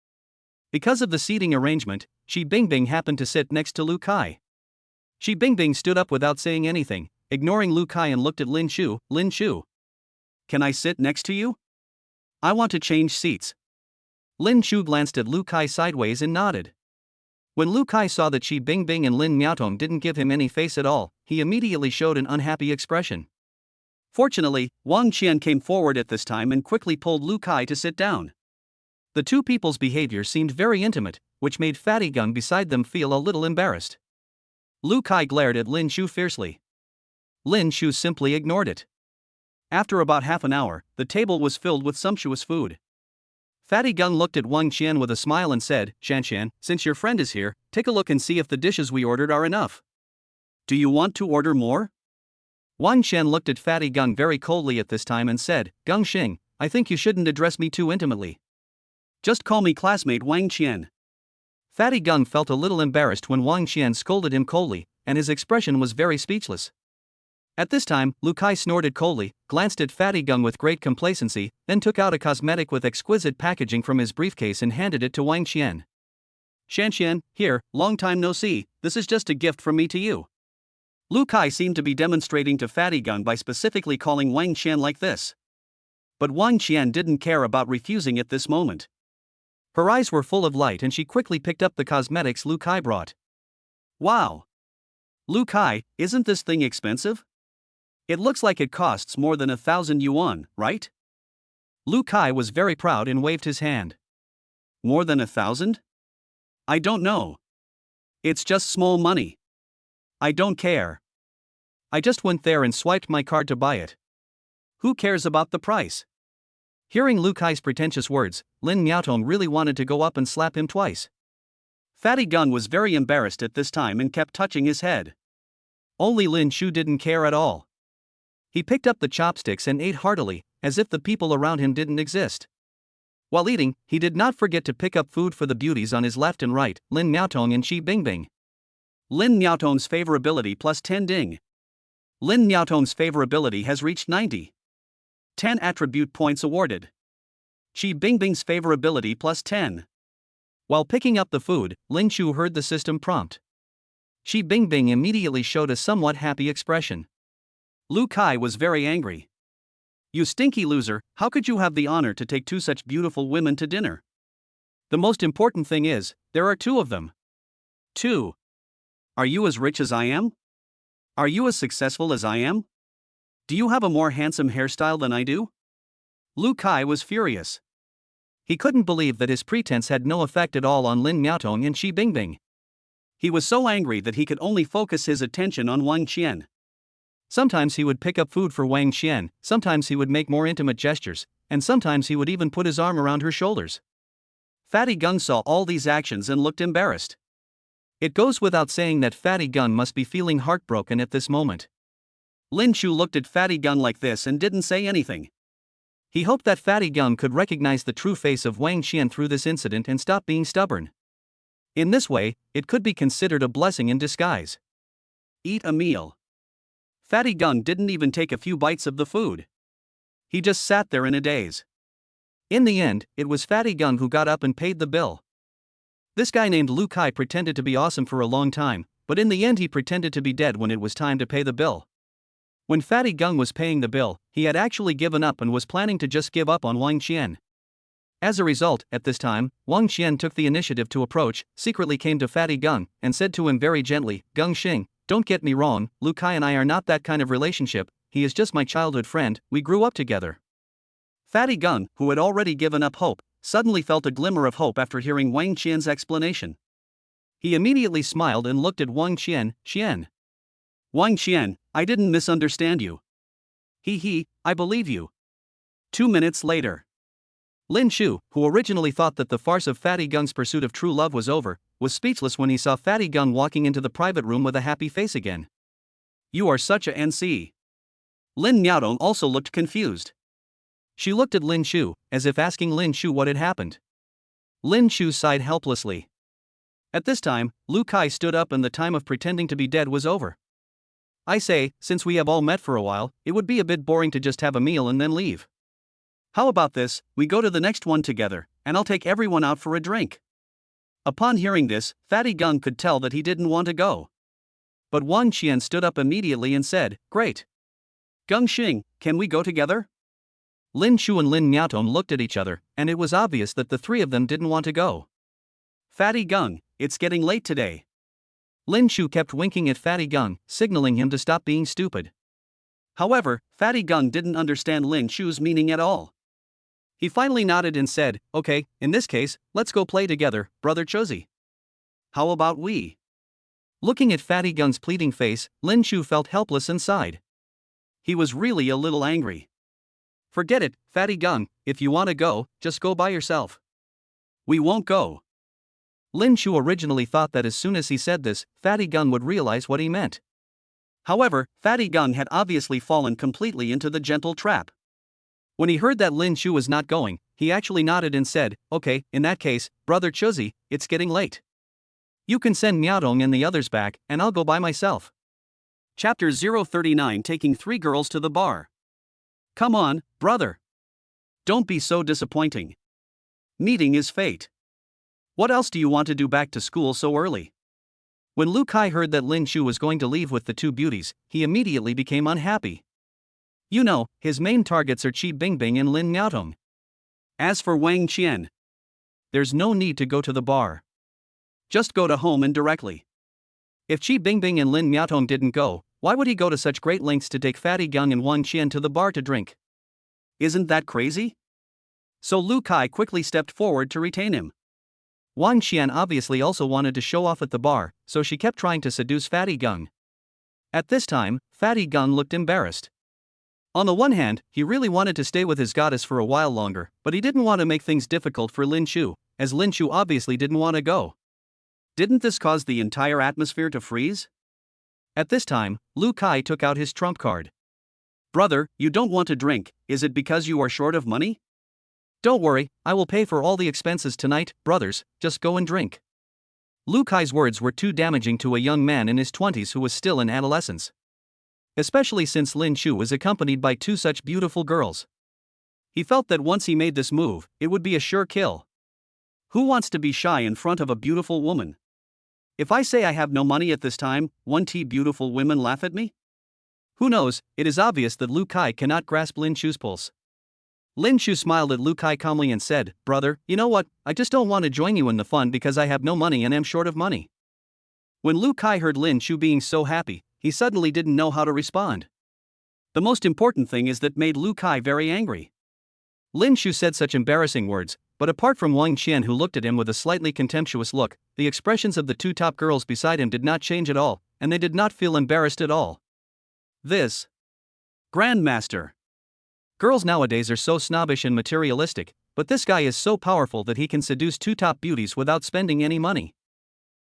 Because of the seating arrangement, Qi Bingbing happened to sit next to Lu Kai. Qi Bingbing stood up without saying anything, ignoring Lu Kai, and looked at Lin Chu. "Lin Chu, can I sit next to you? I want to change seats." Lin Chu glanced at Lu Kai sideways and nodded. When Lu Kai saw that Qi Bingbing and Lin Miaotong didn't give him any face at all, he immediately showed an unhappy expression. Fortunately, Wang Qian came forward at this time and quickly pulled Lu Kai to sit down. The two people's behavior seemed very intimate, which made Fatty Gung beside them feel a little embarrassed. Lu Kai glared at Lin Chu fiercely. Lin Chu simply ignored it. After about half an hour, the table was filled with sumptuous food. Fatty Gung looked at Wang Qian with a smile and said, "Shanshan, since your friend is here, take a look and see if the dishes we ordered are enough. Do you want to order more?" Wang Qian looked at Fatty Gung very coldly at this time and said, "Gung Xing, I think you shouldn't address me too intimately. Just call me classmate Wang Qian." Fatty Gung felt a little embarrassed when Wang Qian scolded him coldly, and his expression was very speechless. At this time, Lu Kai snorted coldly, glanced at Fatty Gung with great complacency, then took out a cosmetic with exquisite packaging from his briefcase and handed it to Wang Qian. "Shanshan, here, long time no see, this is just a gift from me to you." Lu Kai seemed to be demonstrating to Fatty Gung by specifically calling Wang Qian like this. But Wang Qian didn't care about refusing at this moment. Her eyes were full of light and she quickly picked up the cosmetics Lu Kai brought. "Wow! Lu Kai, isn't this thing expensive? It looks like it costs more than 1,000 yuan, right?" Lu Kai was very proud and waved his hand. "More than 1,000? I don't know. It's just small money. I don't care. I just went there and swiped my card to buy it. Who cares about the price?" Hearing Lu Kai's pretentious words, Lin Miaotong really wanted to go up and slap him twice. Fatty Gung was very embarrassed at this time and kept touching his head. Only Lin Shu didn't care at all. He picked up the chopsticks and ate heartily, as if the people around him didn't exist. While eating, he did not forget to pick up food for the beauties on his left and right, Lin Miaotong and Qi Bingbing. Lin Miaotong's favorability plus 10 ding. Lin Miaotong's favorability has reached 90. 10 attribute points awarded. Qi Bingbing's favorability plus 10. While picking up the food, Lin Shu heard the system prompt. Qi Bingbing immediately showed a somewhat happy expression. Lu Kai was very angry. You stinky loser, how could you have the honor to take two such beautiful women to dinner? The most important thing is, there are two of them. 2. Are you as rich as I am? Are you as successful as I am? Do you have a more handsome hairstyle than I do? Lu Kai was furious. He couldn't believe that his pretense had no effect at all on Lin Miaotong and Qi Bingbing. He was so angry that he could only focus his attention on Wang Qian. Sometimes he would pick up food for Wang Qian, sometimes he would make more intimate gestures, and sometimes he would even put his arm around her shoulders. Fatty Gung saw all these actions and looked embarrassed. It goes without saying that Fatty Gung must be feeling heartbroken at this moment. Lin Shu looked at Fatty Gung like this and didn't say anything. He hoped that Fatty Gung could recognize the true face of Wang Qian through this incident and stop being stubborn. In this way, it could be considered a blessing in disguise. Eat a meal. Fatty Gung didn't even take a few bites of the food. He just sat there in a daze. In the end, it was Fatty Gung who got up and paid the bill. This guy named Lu Kai pretended to be awesome for a long time, but in the end he pretended to be dead when it was time to pay the bill. When Fatty Gung was paying the bill, he had actually given up and was planning to just give up on Wang Qian. As a result, at this time, Wang Qian took the initiative to approach, secretly came to Fatty Gung, and said to him very gently, Gung Xing, don't get me wrong, Lu Kai and I are not that kind of relationship, he is just my childhood friend, we grew up together. Fatty Gung, who had already given up hope, suddenly felt a glimmer of hope after hearing Wang Qian's explanation. He immediately smiled and looked at Wang Qian, Qian. Wang Qian, I didn't misunderstand you. I believe you. 2 minutes later. Lin Shu, who originally thought that the farce of Fatty Gung's pursuit of true love was over, was speechless when he saw Fatty Gung walking into the private room with a happy face again. You are such a NC. Lin Miaotong also looked confused. She looked at Lin Shu, as if asking Lin Shu what had happened. Lin Shu sighed helplessly. At this time, Lu Kai stood up and the time of pretending to be dead was over. I say, since we have all met for a while, it would be a bit boring to just have a meal and then leave. How about this, we go to the next one together, and I'll take everyone out for a drink. Upon hearing this, Fatty Gung could tell that he didn't want to go. But Wang Qian stood up immediately and said, Great. Gung Xing, can we go together? Lin Shu and Lin Miaotong looked at each other, and it was obvious that the three of them didn't want to go. Fatty Gung, it's getting late today. Lin Shu kept winking at Fatty Gung, signaling him to stop being stupid. However, Fatty Gung didn't understand Lin Shu's meaning at all. He finally nodded and said, Okay, in this case, let's go play together, brother Chozi. How about we? Looking at Fatty Gung's pleading face, Lin Shu felt helpless and sighed. He was really a little angry. Forget it, Fatty Gung, if you want to go, just go by yourself. We won't go. Lin Shu originally thought that as soon as he said this, Fatty Gung would realize what he meant. However, Fatty Gung had obviously fallen completely into the gentle trap. When he heard that Lin Shu was not going, he actually nodded and said, Okay, in that case, brother Chozi, it's getting late. You can send Miaotong and the others back, and I'll go by myself. Chapter 039 Taking 3 Girls to the Bar. Come on, brother. Don't be so disappointing. Meeting is fate. What else do you want to do back to school so early? When Lu Kai heard that Lin Shu was going to leave with the two beauties, he immediately became unhappy. You know, his main targets are Qi Bingbing and Lin Miaotong. As for Wang Qian, there's no need to go to the bar. Just go to home and directly. If Qi Bingbing and Lin Miaotong didn't go, why would he go to such great lengths to take Fatty Gung and Wang Qian to the bar to drink? Isn't that crazy? So Lu Kai quickly stepped forward to retain him. Wang Qian obviously also wanted to show off at the bar, so she kept trying to seduce Fatty Gung. At this time, Fatty Gung looked embarrassed. On the one hand, he really wanted to stay with his goddess for a while longer, but he didn't want to make things difficult for Lin Shu, as Lin Shu obviously didn't want to go. Didn't this cause the entire atmosphere to freeze? At this time, Lu Kai took out his trump card. Brother, you don't want to drink, is it because you are short of money? Don't worry, I will pay for all the expenses tonight, brothers, just go and drink. Lu Kai's words were too damaging to a young man in his 20s who was still in adolescence. Especially since Lin Chu was accompanied by two such beautiful girls. He felt that once he made this move, it would be a sure kill. Who wants to be shy in front of a beautiful woman? If I say I have no money at this time, won't beautiful women laugh at me? Who knows, it is obvious that Lu Kai cannot grasp Lin Chu's pulse. Lin Chu smiled at Lu Kai calmly and said, Brother, you know what, I just don't want to join you in the fun because I have no money and am short of money. When Lu Kai heard Lin Chu being so happy, he suddenly didn't know how to respond. The most important thing is that made Lu Kai very angry. Lin Chu said such embarrassing words, but apart from Wang Qian who looked at him with a slightly contemptuous look, the expressions of the two top girls beside him did not change at all, and they did not feel embarrassed at all. This Grandmaster. Girls nowadays are so snobbish and materialistic, but this guy is so powerful that he can seduce two top beauties without spending any money.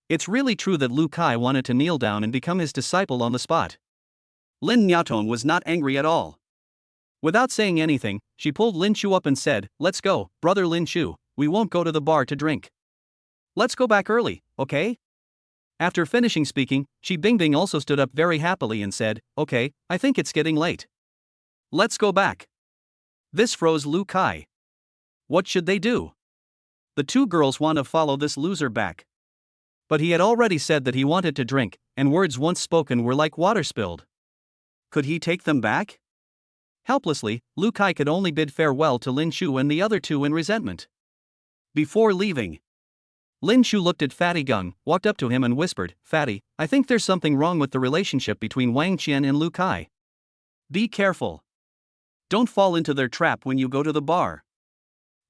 It's really true that Lu Kai wanted to kneel down and become his disciple on the spot. Lin Niaotong was not angry at all. Without saying anything, she pulled Lin Chu up and said, Let's go, brother Lin Chu, we won't go to the bar to drink. Let's go back early, okay? After finishing speaking, Shi Bingbing also stood up very happily and said, Okay, I think it's getting late. Let's go back. This froze Lu Kai. What should they do? The two girls want to follow this loser back. But he had already said that he wanted to drink, and words once spoken were like water spilled. Could he take them back? Helplessly, Lu Kai could only bid farewell to Lin Chu and the other two in resentment. Before leaving, Lin Chu looked at Fatty Gung, walked up to him and whispered, Fatty, I think there's something wrong with the relationship between Wang Qian and Lu Kai. Be careful. Don't fall into their trap when you go to the bar.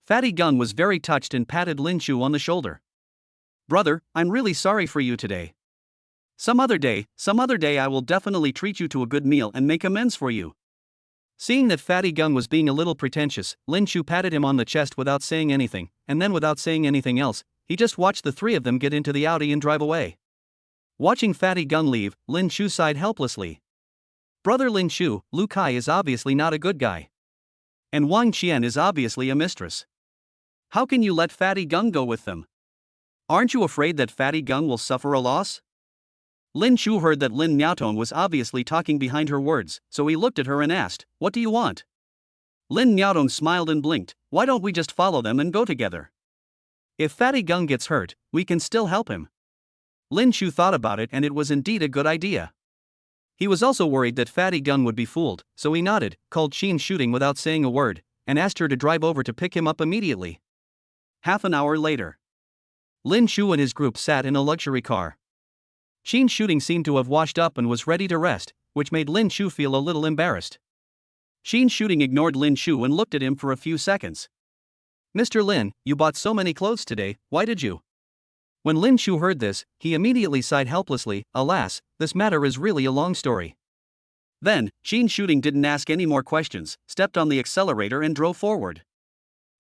Fatty Gung was very touched and patted Lin Chu on the shoulder. Brother, I'm really sorry for you today. Some other day I will definitely treat you to a good meal and make amends for you. Seeing that Fatty Gung was being a little pretentious, Lin Chu patted him on the chest without saying anything, and then without saying anything else, he just watched the three of them get into the Audi and drive away. Watching Fatty Gung leave, Lin Chu sighed helplessly. Brother Lin Chu, Lu Kai is obviously not a good guy. And Wang Qian is obviously a mistress. How can you let Fatty Gung go with them? Aren't you afraid that Fatty Gung will suffer a loss? Lin Chu heard that Lin Niaotong was obviously talking behind her words, so he looked at her and asked, What do you want? Lin Niaotong smiled and blinked, Why don't we just follow them and go together? If Fatty Gung gets hurt, we can still help him. Lin Chu thought about it and it was indeed a good idea. He was also worried that Fatty Gung would be fooled, so he nodded, called Qin Shooting without saying a word, and asked her to drive over to pick him up immediately. Half an hour later, Lin Chu and his group sat in a luxury car. Qin Shooting seemed to have washed up and was ready to rest, which made Lin Chu feel a little embarrassed. Qin Shooting ignored Lin Chu and looked at him for a few seconds. Mr. Lin, you bought so many clothes today, why did you? When Lin Chu heard this, he immediately sighed helplessly, Alas, this matter is really a long story. Then, Qin Shooting didn't ask any more questions, stepped on the accelerator and drove forward.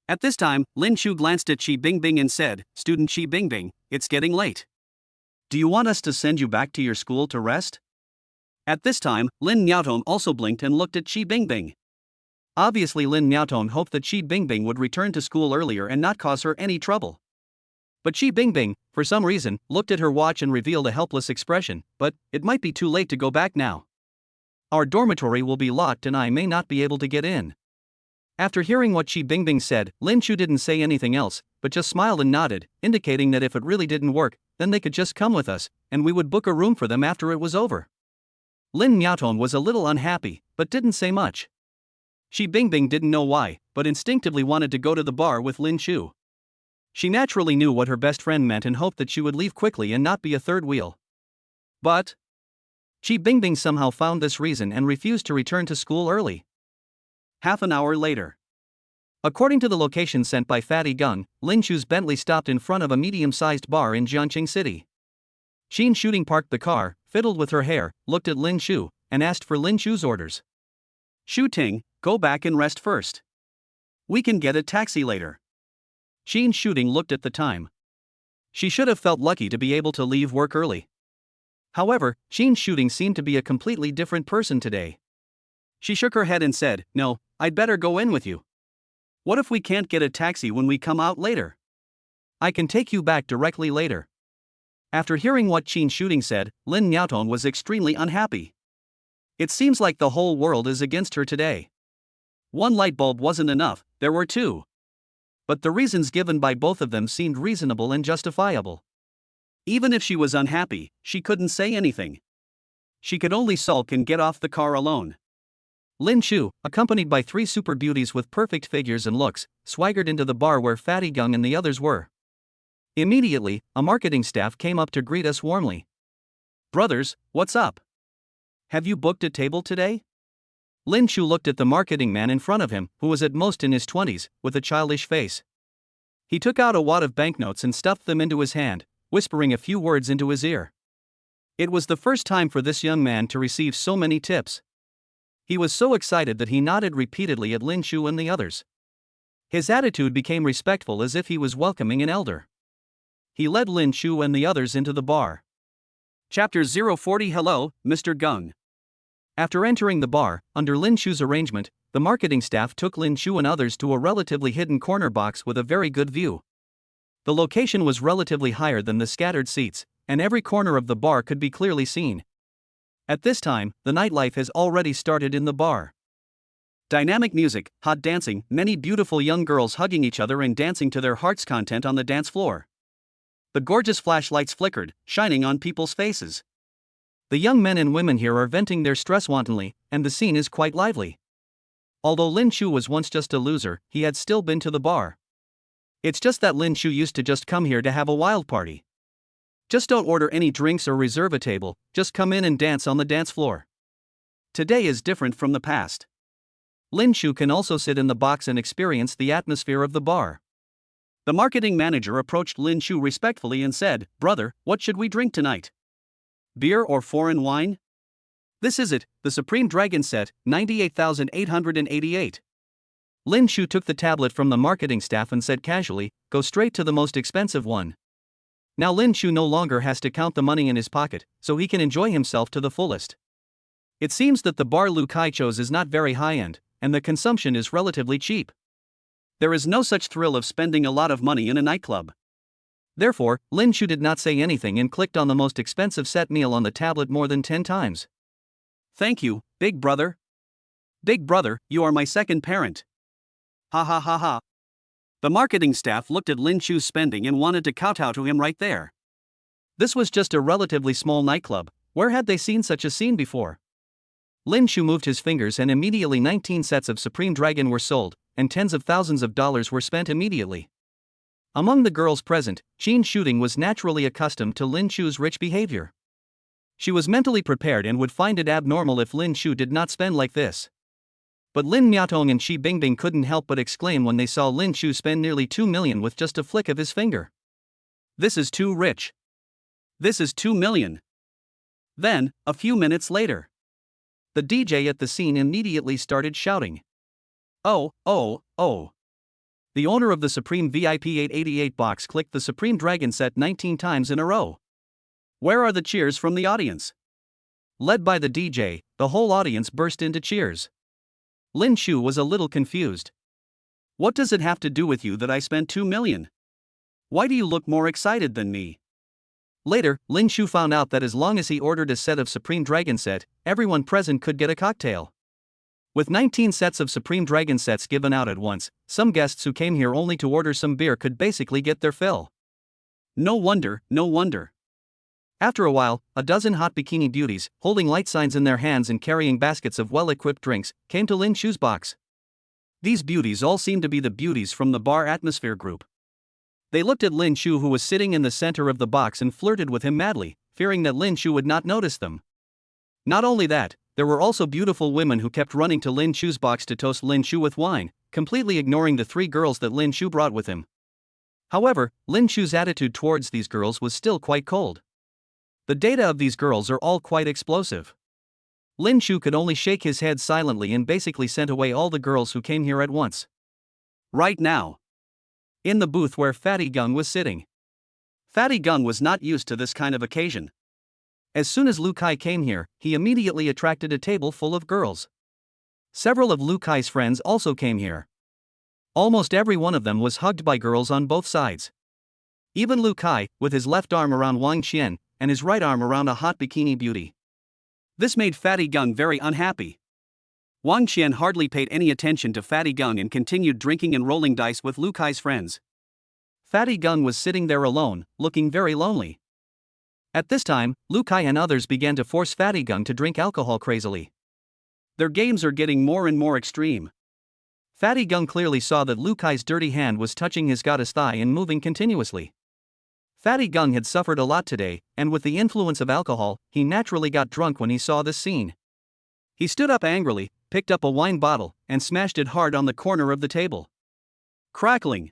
At this time, Lin Chu glanced at Shi Bingbing and said, Student Shi Bingbing, it's getting late. Do you want us to send you back to your school to rest? At this time, Lin Niaotong also blinked and looked at Shi Bingbing. Obviously Lin Niaotong hoped that Shi Bingbing would return to school earlier and not cause her any trouble. But Shi Bingbing, for some reason, looked at her watch and revealed a helpless expression, but it might be too late to go back now. Our dormitory will be locked and I may not be able to get in. After hearing what Shi Bingbing said, Lin Chu didn't say anything else, but just smiled and nodded, indicating that if it really didn't work, then they could just come with us, and we would book a room for them after it was over. Lin Niaotong was a little unhappy, but didn't say much. Shi Bingbing didn't know why, but instinctively wanted to go to the bar with Lin Chu. She naturally knew what her best friend meant and hoped that she would leave quickly and not be a third wheel. But Shi Bingbing somehow found this reason and refused to return to school early. Half an hour later. According to the location sent by Fatty Gung, Lin Chu's Bentley stopped in front of a medium-sized bar in Jiangqing City. Qin Shooting parked the car, fiddled with her hair, looked at Lin Chu, and asked for Lin Chu's orders. Shu Ting, go back and rest first. We can get a taxi later. Qin Shooting looked at the time. She should have felt lucky to be able to leave work early. However, Jean Shooting seemed to be a completely different person today. She shook her head and said, "No, I'd better go in with you. What if we can't get a taxi when we come out later? I can take you back directly later." After hearing what Jean Shooting said, Lin Niaotong was extremely unhappy. It seems like the whole world is against her today. One light bulb wasn't enough, there were two. But the reasons given by both of them seemed reasonable and justifiable. Even if she was unhappy, she couldn't say anything. She could only sulk and get off the car alone. Lin Chu, accompanied by three super beauties with perfect figures and looks, swaggered into the bar where Fatty Gung and the others were. Immediately, a marketing staff came up to greet us warmly. "Brothers, what's up? Have you booked a table today?" Lin Chu looked at the marketing man in front of him, who was at most in his 20s, with a childish face. He took out a wad of banknotes and stuffed them into his hand, whispering a few words into his ear. It was the first time for this young man to receive so many tips. He was so excited that he nodded repeatedly at Lin Chu and the others. His attitude became respectful, as if he was welcoming an elder. He led Lin Chu and the others into the bar. Chapter 040. Hello, Mr. Gung. After entering the bar, under Lin Chu's arrangement, the marketing staff took Lin Chu and others to a relatively hidden corner box with a very good view. The location was relatively higher than the scattered seats, and every corner of the bar could be clearly seen. At this time, the nightlife has already started in the bar. Dynamic music, hot dancing, many beautiful young girls hugging each other and dancing to their heart's content on the dance floor. The gorgeous flashlights flickered, shining on people's faces. The young men and women here are venting their stress wantonly, and the scene is quite lively. Although Lin Chu was once just a loser, he had still been to the bar. It's just that Lin Chu used to just come here to have a wild party. Just don't order any drinks or reserve a table, just come in and dance on the dance floor. Today is different from the past. Lin Chu can also sit in the box and experience the atmosphere of the bar. The marketing manager approached Lin Chu respectfully and said, "Brother, what should we drink tonight? Beer or foreign wine?" "This is it, the Supreme Dragon Set, 98,888. Lin Chu took the tablet from the marketing staff and said casually, "Go straight to the most expensive one." Now Lin Chu no longer has to count the money in his pocket, so he can enjoy himself to the fullest. It seems that the bar Lu Kai chose is not very high-end, and the consumption is relatively cheap. There is no such thrill of spending a lot of money in a nightclub. Therefore, Lin Chu did not say anything and clicked on the most expensive set meal on the tablet more than 10 times. "Thank you, big brother. Big brother, you are my second parent. Ha ha ha ha." The marketing staff looked at Lin Chu's spending and wanted to kowtow to him right there. This was just a relatively small nightclub. Where had they seen such a scene before? Lin Chu moved his fingers and immediately 19 sets of Supreme Dragon were sold, and tens of thousands of dollars were spent immediately. Among the girls present, Jean Shooting was naturally accustomed to Lin Chu's rich behavior. She was mentally prepared and would find it abnormal if Lin Chu did not spend like this. But Lin Niaotong and Shi Bingbing couldn't help but exclaim when they saw Lin Chu spend nearly 2 million with just a flick of his finger. "This is too rich. This is 2 million. Then, a few minutes later, the DJ at the scene immediately started shouting, "Oh, oh, oh." The owner of the Supreme VIP 888 box clicked the Supreme Dragon Set 19 times in a row. Where are the cheers from the audience? Led by the DJ, the whole audience burst into cheers. Lin Chu was a little confused. "What does it have to do with you that I spent 2 million? Why do you look more excited than me?" Later, Lin Chu found out that as long as he ordered a set of Supreme Dragon Set, everyone present could get a cocktail. With 19 sets of Supreme Dragon Sets given out at once, some guests who came here only to order some beer could basically get their fill. No wonder, no wonder. After a while, a dozen hot bikini beauties, holding light signs in their hands and carrying baskets of well-equipped drinks, came to Lin Chu's box. These beauties all seemed to be the beauties from the bar atmosphere group. They looked at Lin Chu, who was sitting in the center of the box, and flirted with him madly, fearing that Lin Chu would not notice them. Not only that, there were also beautiful women who kept running to Lin Chu's box to toast Lin Chu with wine, completely ignoring the 3 girls that Lin Chu brought with him. However, Lin Chu's attitude towards these girls was still quite cold. The data of these girls are all quite explosive. Lin Chu could only shake his head silently and basically sent away all the girls who came here at once. Right now, in the booth where Fatty Gung was sitting, Fatty Gung was not used to this kind of occasion. As soon as Lu Kai came here, he immediately attracted a table full of girls. Several of Lu Kai's friends also came here. Almost every one of them was hugged by girls on both sides. Even Lu Kai, with his left arm around Wang Qian, and his right arm around a hot bikini beauty. This made Fatty Gung very unhappy. Wang Qian hardly paid any attention to Fatty Gung and continued drinking and rolling dice with Lu Kai's friends. Fatty Gung was sitting there alone, looking very lonely. At this time, Lu Kai and others began to force Fatty Gung to drink alcohol crazily. Their games are getting more and more extreme. Fatty Gung clearly saw that Lu Kai's dirty hand was touching his goddess thigh and moving continuously. Fatty Gung had suffered a lot today, and with the influence of alcohol, he naturally got drunk when he saw this scene. He stood up angrily, picked up a wine bottle, and smashed it hard on the corner of the table. Crackling.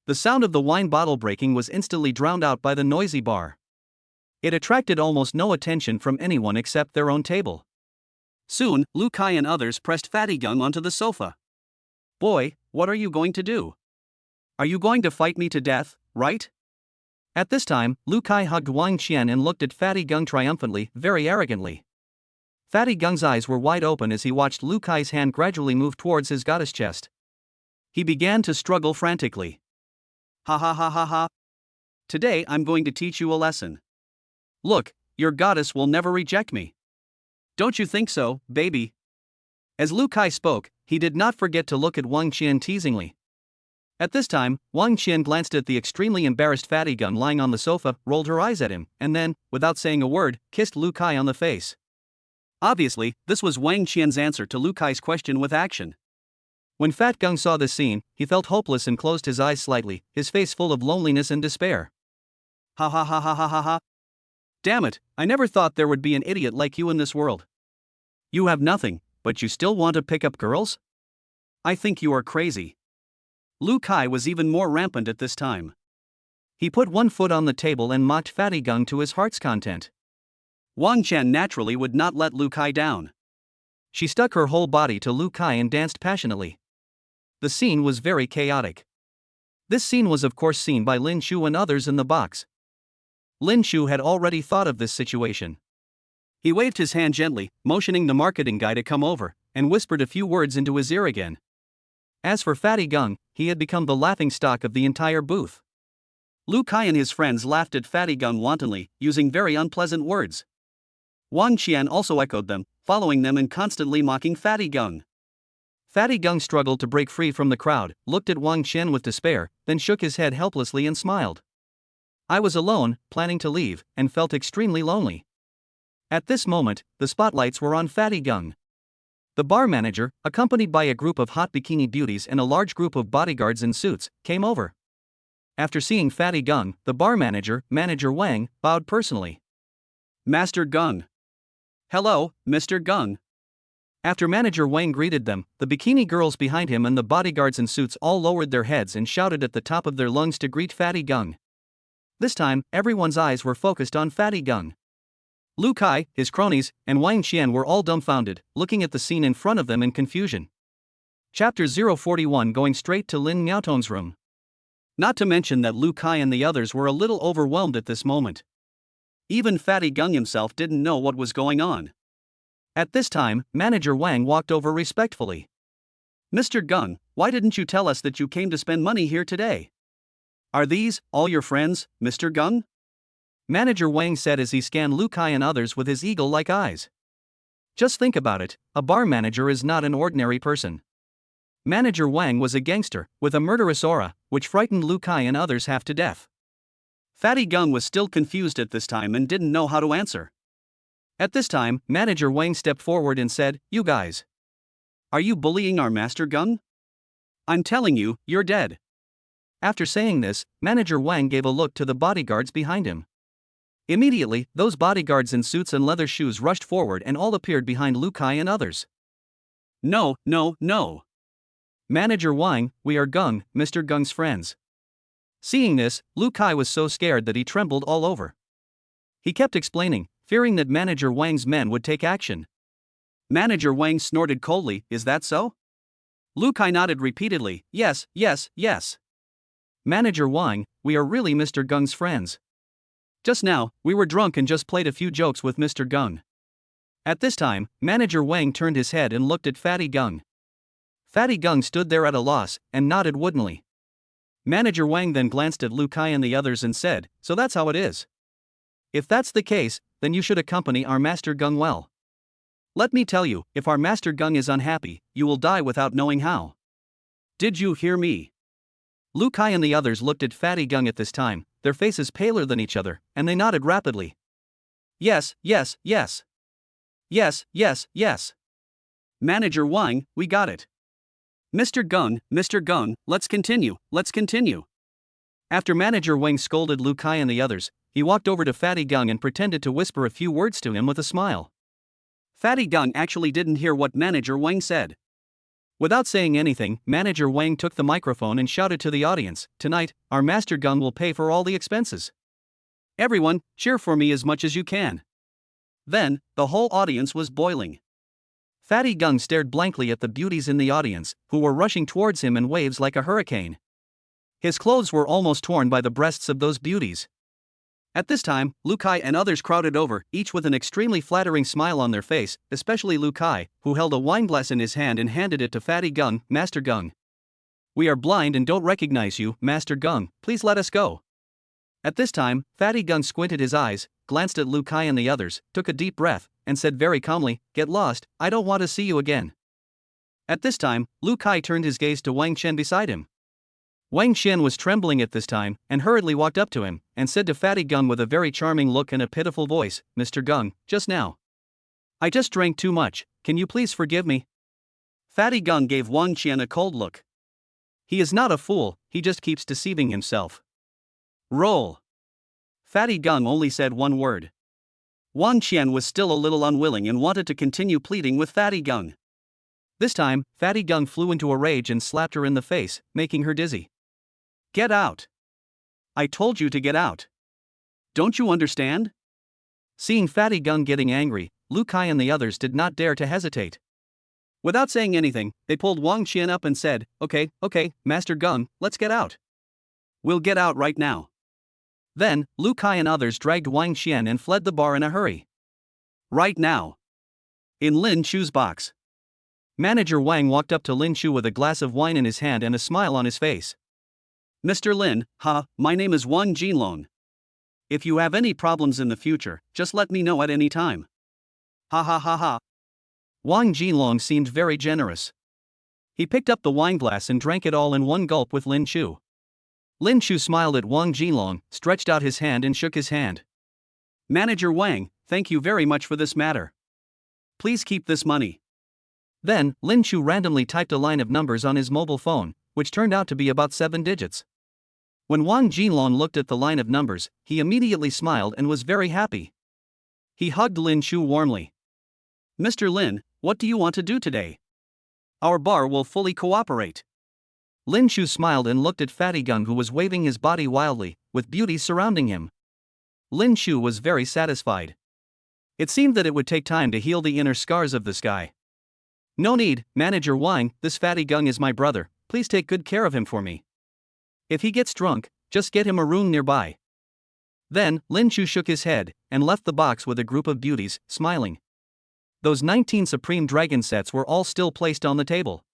The sound of the wine bottle breaking was instantly drowned out by the noisy bar. It attracted almost no attention from anyone except their own table. Soon, Lu Kai and others pressed Fatty Gung onto the sofa. Boy, what are you going to do? Are you going to fight me to death, right? At this time, Lu Kai hugged Wang Qian and looked at Fatty Gung triumphantly, very arrogantly. Fatty Gung's eyes were wide open as he watched Lu Kai's hand gradually move towards his goddess chest. He began to struggle frantically. Ha ha ha ha ha. Today I'm going to teach you a lesson. Look, your goddess will never reject me. Don't you think so, baby? As Lu Kai spoke, he did not forget to look at Wang Qian teasingly. At this time, Wang Qian glanced at the extremely embarrassed Fatty Gung lying on the sofa, rolled her eyes at him, and then, without saying a word, kissed Lu Kai on the face. Obviously, this was Wang Qian's answer to Lu Kai's question with action. When Fat Gung saw this scene, he felt hopeless and closed his eyes slightly, his face full of loneliness and despair. Ha ha ha ha ha ha ha. Damn it, I never thought there would be an idiot like you in this world. You have nothing, but you still want to pick up girls? I think you are crazy. Lu Kai was even more rampant at this time. He put one foot on the table and mocked Fatty Gung to his heart's content. Wang Qian naturally would not let Lu Kai down. She stuck her whole body to Lu Kai and danced passionately. The scene was very chaotic. This scene was of course seen by Lin Shu and others in the box. Lin Shu had already thought of this situation. He waved his hand gently, motioning the marketing guy to come over, and whispered a few words into his ear again. As for Fatty Gung, he had become the laughingstock of the entire booth. Lu Kai and his friends laughed at Fatty Gung wantonly, using very unpleasant words. Wang Qian also echoed them, following them and constantly mocking Fatty Gung. Fatty Gung struggled to break free from the crowd, looked at Wang Qian with despair, then shook his head helplessly and smiled. I was alone, planning to leave, and felt extremely lonely. At this moment, the spotlights were on Fatty Gung. The bar manager, accompanied by a group of hot bikini beauties and a large group of bodyguards in suits, came over. After seeing Fatty Gung, the bar manager, Manager Wang, bowed personally. Master Gung. Hello, Mr. Gung. After Manager Wang greeted them, the bikini girls behind him and the bodyguards in suits all lowered their heads and shouted at the top of their lungs to greet Fatty Gung. This time, everyone's eyes were focused on Fatty Gung. Lu Kai, his cronies, and Wang Qian were all dumbfounded, looking at the scene in front of them in confusion. Chapter 041 Going straight to Lin Miaotong's room. Not to mention that Lu Kai and the others were a little overwhelmed at this moment. Even Fatty Gung himself didn't know what was going on. At this time, Manager Wang walked over respectfully. Mr. Gung, why didn't you tell us that you came to spend money here today? Are these all your friends, Mr. Gung? Manager Wang said as he scanned Lu Kai and others with his eagle-like eyes. Just think about it, a bar manager is not an ordinary person. Manager Wang was a gangster, with a murderous aura, which frightened Lu Kai and others half to death. Fatty Gung was still confused at this time and didn't know how to answer. At this time, Manager Wang stepped forward and said, You guys. Are you bullying our Master Gung? I'm telling you, you're dead. After saying this, Manager Wang gave a look to the bodyguards behind him. Immediately, those bodyguards in suits and leather shoes rushed forward and all appeared behind Lu Kai and others. No, no, no. Manager Wang, we are Gung, Mr. Gung's friends. Seeing this, Lu Kai was so scared that he trembled all over. He kept explaining, fearing that Manager Wang's men would take action. Manager Wang snorted coldly, Is that so? Lu Kai nodded repeatedly, Yes, yes, yes. Manager Wang, we are really Mr. Gung's friends. Just now, we were drunk and just played a few jokes with Mr. Gung. At this time, Manager Wang turned his head and looked at Fatty Gung. Fatty Gung stood there at a loss, and nodded woodenly. Manager Wang then glanced at Lu Kai and the others and said, "So that's how it is. If that's the case, then you should accompany our Master Gung well. Let me tell you, if our Master Gung is unhappy, you will die without knowing how. Did you hear me?" Lu Kai and the others looked at Fatty Gung at this time, their faces paler than each other, and they nodded rapidly. "Yes, yes, yes. Yes, yes, yes. Manager Wang, we got it. Mr. Gung, let's continue, let's continue." After Manager Wang scolded Lu Kai and the others, he walked over to Fatty Gung and pretended to whisper a few words to him with a smile. Fatty Gung actually didn't hear what Manager Wang said. Without saying anything, Manager Wang took the microphone and shouted to the audience, "Tonight, our Master Gung will pay for all the expenses. Everyone, cheer for me as much as you can." Then, the whole audience was boiling. Fatty Gung stared blankly at the beauties in the audience, who were rushing towards him in waves like a hurricane. His clothes were almost torn by the breasts of those beauties. At this time, Lu Kai and others crowded over, each with an extremely flattering smile on their face, especially Lu Kai, who held a wineglass in his hand and handed it to Fatty Gung. "Master Gung. We are blind and don't recognize you, Master Gung, please let us go." At this time, Fatty Gung squinted his eyes, glanced at Lu Kai and the others, took a deep breath, and said very calmly, "Get lost, I don't want to see you again." At this time, Lu Kai turned his gaze to Wang Chen beside him. Wang Chen was trembling at this time, and hurriedly walked up to him, and said to Fatty Gung with a very charming look and a pitiful voice, "Mr. Gung, just now I just drank too much, can you please forgive me?" Fatty Gung gave Wang Chen a cold look. He is not a fool, he just keeps deceiving himself. Roll. Fatty Gung only said one word. Wang Chen was still a little unwilling and wanted to continue pleading with Fatty Gung. This time, Fatty Gung flew into a rage and slapped her in the face, making her dizzy. "Get out! I told you to get out! Don't you understand?" Seeing Fatty Gung getting angry, Lu Kai and the others did not dare to hesitate. Without saying anything, they pulled Wang Chen up and said, Okay, Master Gung, let's get out. We'll get out right now." Then, Lu Kai and others dragged Wang Chen and fled the bar in a hurry. Right now. In Lin Chu's box. Manager Wang walked up to Lin Chu with a glass of wine in his hand and a smile on his face. "Mr. Lin, my name is Wang Jinlong. If you have any problems in the future, just let me know at any time." Ha ha ha ha. Wang Jinlong seemed very generous. He picked up the wineglass and drank it all in one gulp with Lin Chu. Lin Chu smiled at Wang Jinlong, stretched out his hand and shook his hand. "Manager Wang, thank you very much for this matter. Please keep this money." Then, Lin Chu randomly typed a line of numbers on his mobile phone, which turned out to be about 7 digits. When Wang Jinlong looked at the line of numbers, he immediately smiled and was very happy. He hugged Lin Chu warmly. "Mr. Lin, what do you want to do today? Our bar will fully cooperate." Lin Chu smiled and looked at Fatty Gung, who was waving his body wildly, with beauties surrounding him. Lin Chu was very satisfied. It seemed that it would take time to heal the inner scars of this guy. "No need, Manager Wang, this Fatty Gung is my brother, please take good care of him for me. If he gets drunk, just get him a room nearby." Then, Lin Chu shook his head, and left the box with a group of beauties, smiling. Those 19 Supreme Dragon sets were all still placed on the table.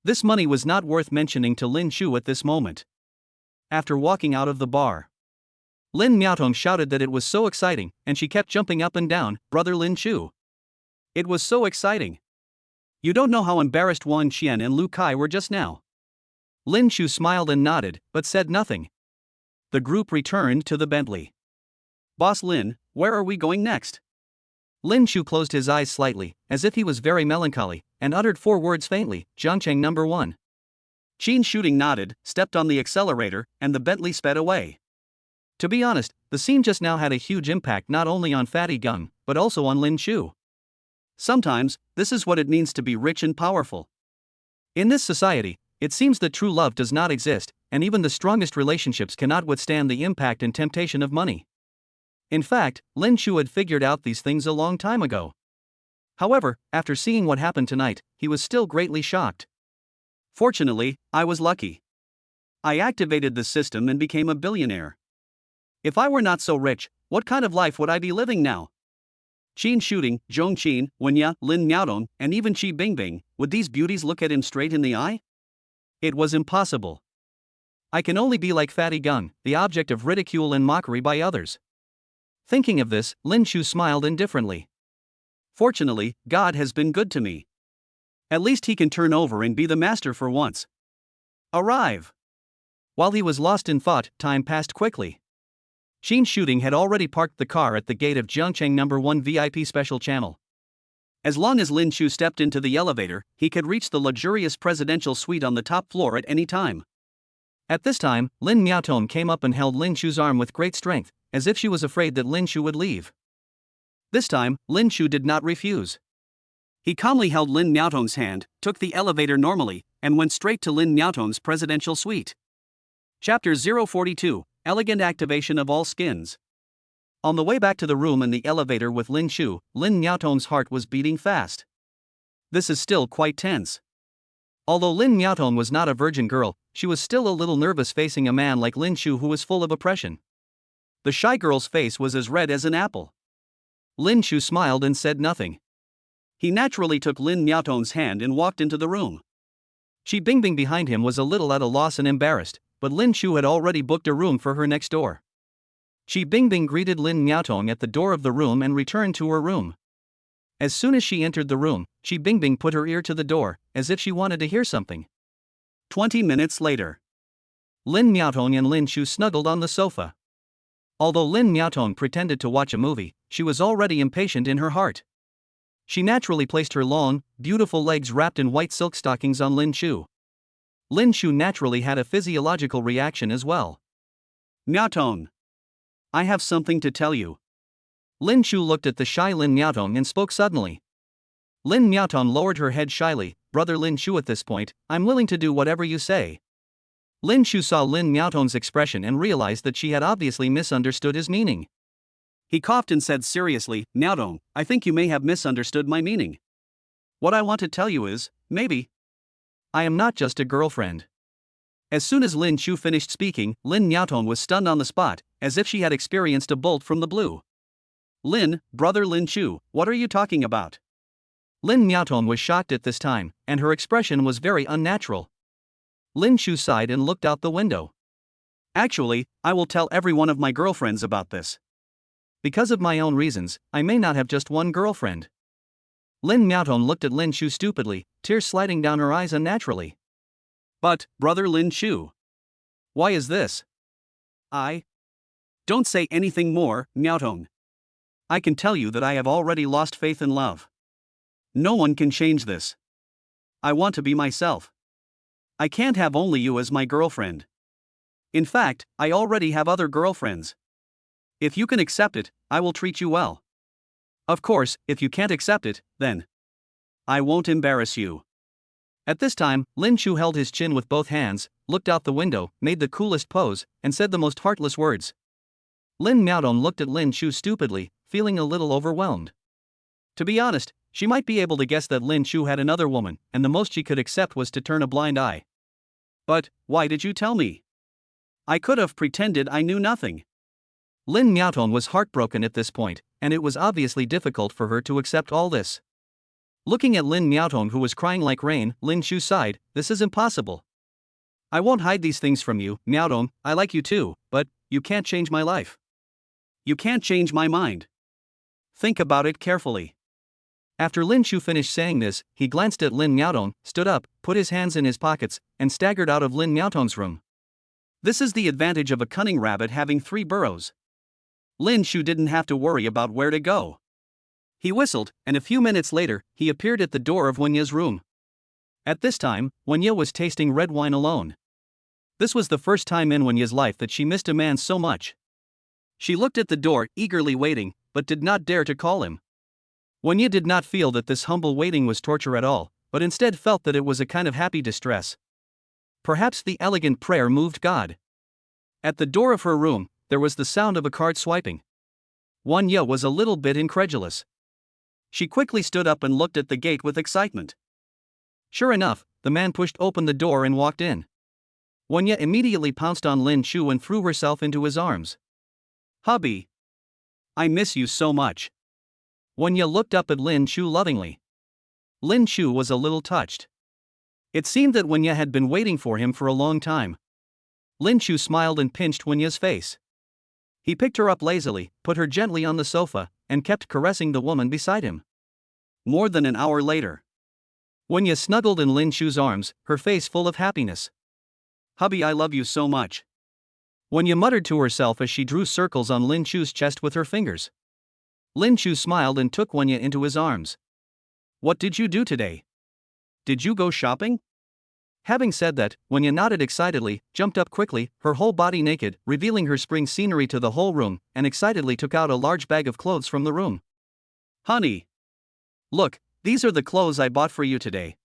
This money was not worth mentioning to Lin Chu at this moment. After walking out of the bar, Lin Miaotong shouted that it was so exciting, and she kept jumping up and down, "Brother Lin Chu! It was so exciting! You don't know how embarrassed Wang Qian and Lu Kai were just now." Lin Chu smiled and nodded, but said nothing. The group returned to the Bentley. "Boss Lin, where are we going next?" Lin Chu closed his eyes slightly, as if he was very melancholy, and uttered 4 words faintly, "Jiangcheng number 1. Qin Shooting nodded, stepped on the accelerator, and the Bentley sped away. To be honest, the scene just now had a huge impact not only on Fatty Gung, but also on Lin Chu. Sometimes, this is what it means to be rich and powerful. In this society, it seems that true love does not exist, and even the strongest relationships cannot withstand the impact and temptation of money. In fact, Lin Chu had figured out these things a long time ago. However, after seeing what happened tonight, he was still greatly shocked. "Fortunately, I was lucky. I activated the system and became a billionaire. If I were not so rich, what kind of life would I be living now? Qin Shooting, Zhong Qin, Wenya, Lin Miaodong, and even Qi Bingbing, would these beauties look at him straight in the eye? It was impossible. I can only be like Fatty Gung, the object of ridicule and mockery by others. Thinking of this, Lin Shu smiled indifferently. Fortunately, God has been good to me. At least he can turn over and be the master for once. Arrive! While he was lost in thought, time passed quickly. Qin Shooting had already parked the car at the gate of Jiangcheng No. 1 VIP Special Channel. As long as Lin Shu stepped into the elevator, he could reach the luxurious presidential suite on the top floor at any time. At this time, Lin Miaotong came up and held Lin Shu's arm with great strength, as if she was afraid that Lin Shu would leave. This time, Lin Shu did not refuse. He calmly held Lin Miaotong's hand, took the elevator normally, and went straight to Lin Miaotong's presidential suite. Chapter 042, Elegant Activation of All Skins. On the way back to the room in the elevator with Lin Shu, Lin Miaotong's heart was beating fast. This is still quite tense. Although Lin Miaotong was not a virgin girl, she was still a little nervous facing a man like Lin Shu who was full of oppression. The shy girl's face was as red as an apple. Lin Shu smiled and said nothing. He naturally took Lin Miaotong's hand and walked into the room. Qi Bingbing behind him was a little at a loss and embarrassed, but Lin Shu had already booked a room for her next door. Qi Bingbing greeted Lin Miaotong at the door of the room and returned to her room. As soon as she entered the room, Qi Bingbing put her ear to the door, as if she wanted to hear something. 20 minutes later, Lin Miaotong and Lin Shu snuggled on the sofa. Although Lin Miaotong pretended to watch a movie, she was already impatient in her heart. She naturally placed her long, beautiful legs wrapped in white silk stockings on Lin Shu. Lin Shu naturally had a physiological reaction as well. Miaotong, I have something to tell you. Lin Shu looked at the shy Lin Miaotong and spoke suddenly. Lin Miaotong lowered her head shyly. Brother Lin Shu, at this point, I'm willing to do whatever you say. Lin Shu saw Lin Miaotong's expression and realized that she had obviously misunderstood his meaning. He coughed and said seriously, Miaotong, I think you may have misunderstood my meaning. What I want to tell you is, maybe, I am not just a girlfriend. As soon as Lin Shu finished speaking, Lin Miaotong was stunned on the spot, as if she had experienced a bolt from the blue. Brother Lin Shu, what are you talking about? Lin Miaotong was shocked at this time, and her expression was very unnatural. Lin Shu sighed and looked out the window. Actually, I will tell every one of my girlfriends about this. Because of my own reasons, I may not have just one girlfriend. Lin Miaotong looked at Lin Shu stupidly, tears sliding down her eyes unnaturally. But, Brother Lin Shu, why is this? Don't say anything more, Miaotong. I can tell you that I have already lost faith in love. No one can change this. I want to be myself. I can't have only you as my girlfriend. In fact, I already have other girlfriends. If you can accept it, I will treat you well. Of course, if you can't accept it, then I won't embarrass you. At this time, Lin Shu held his chin with both hands, looked out the window, made the coolest pose, and said the most heartless words. Lin Miaotong looked at Lin Shu stupidly, feeling a little overwhelmed. To be honest, she might be able to guess that Lin Shu had another woman, and the most she could accept was to turn a blind eye. But, why did you tell me? I could have pretended I knew nothing. Lin Miaotong was heartbroken at this point, and it was obviously difficult for her to accept all this. Looking at Lin Miaotong, who was crying like rain, Lin Shu sighed, this is impossible. I won't hide these things from you, Miaotong, I like you too, but you can't change my life. You can't change my mind. Think about it carefully. After Lin Shu finished saying this, he glanced at Lin Miaotong, stood up, put his hands in his pockets, and staggered out of Lin Miaotong's room. This is the advantage of a cunning rabbit having 3 burrows. Lin Shu didn't have to worry about where to go. He whistled, and a few minutes later, he appeared at the door of Wenya's room. At this time, Wenya was tasting red wine alone. This was the first time in Wenya's life that she missed a man so much. She looked at the door, eagerly waiting, but did not dare to call him. Wenya did not feel that this humble waiting was torture at all, but instead felt that it was a kind of happy distress. Perhaps the elegant prayer moved God. At the door of her room, there was the sound of a card swiping. Wenya was a little bit incredulous. She quickly stood up and looked at the gate with excitement. Sure enough, the man pushed open the door and walked in. Wenya immediately pounced on Lin Chu and threw herself into his arms. "Hubby! I miss you so much." Wenya looked up at Lin Chu lovingly. Lin Chu was a little touched. It seemed that Wenya had been waiting for him for a long time. Lin Chu smiled and pinched Wenya's face. He picked her up lazily, put her gently on the sofa, and kept caressing the woman beside him. More than an hour later, Wenya snuggled in Lin Chu's arms, her face full of happiness. "Hubby, I love you so much." Wenya muttered to herself as she drew circles on Lin Chu's chest with her fingers. Lin Chu smiled and took Wenya into his arms. "What did you do today? Did you go shopping?" Having said that, Wenya nodded excitedly, jumped up quickly, her whole body naked, revealing her spring scenery to the whole room, and excitedly took out a large bag of clothes from the room. "Honey! Look, these are the clothes I bought for you today.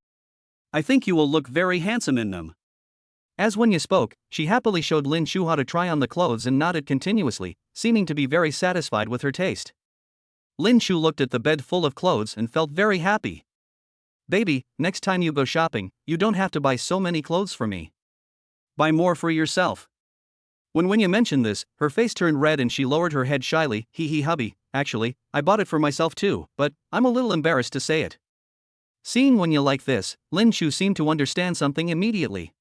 I think you will look very handsome in them." As Wenya spoke, she happily showed Lin Chu how to try on the clothes and nodded continuously, seeming to be very satisfied with her taste. Lin Chu looked at the bed full of clothes and felt very happy. "Baby, next time you go shopping, you don't have to buy so many clothes for me. Buy more for yourself." When Wenya mentioned this, her face turned red and she lowered her head shyly. "Hee hubby, actually, I bought it for myself too, but I'm a little embarrassed to say it." Seeing Wenya like this, Lin Chu seemed to understand something immediately.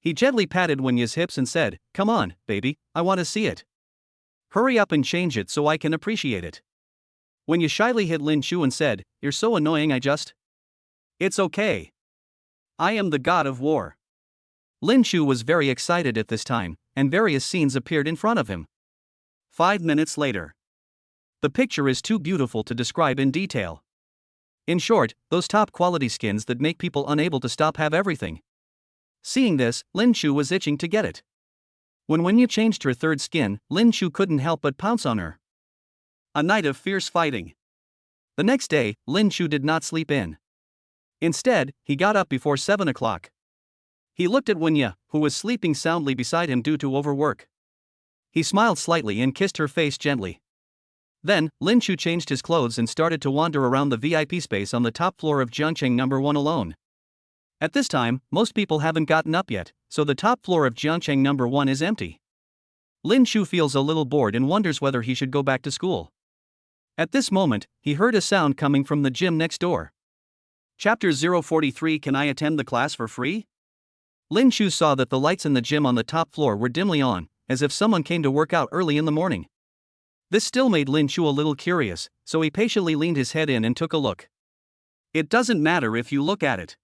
He gently patted Wenya's hips and said, "Come on, baby, I want to see it. Hurry up and change it so I can appreciate it." Wenya shyly hit Lin Chu and said, "You're so annoying, I just..." "It's okay. I am the god of war." Lin Chu was very excited at this time, and various scenes appeared in front of him. 5 minutes later. The picture is too beautiful to describe in detail. In short, those top quality skins that make people unable to stop have everything. Seeing this, Lin Chu was itching to get it. When Wenya changed her third skin, Lin Chu couldn't help but pounce on her. A night of fierce fighting. The next day, Lin Chu did not sleep in. Instead, he got up before 7 o'clock. He looked at Wenya, who was sleeping soundly beside him due to overwork. He smiled slightly and kissed her face gently. Then, Lin Chu changed his clothes and started to wander around the VIP space on the top floor of Jiangcheng No. 1 alone. At this time, most people haven't gotten up yet, so the top floor of Jiangcheng No. 1 is empty. Lin Chu feels a little bored and wonders whether he should go back to school. At this moment, he heard a sound coming from the gym next door. Chapter 043. Can I attend the class for free? Lin Chu saw that the lights in the gym on the top floor were dimly on, as if someone came to work out early in the morning. This still made Lin Chu a little curious, so he patiently leaned his head in and took a look. It doesn't matter if you look at it.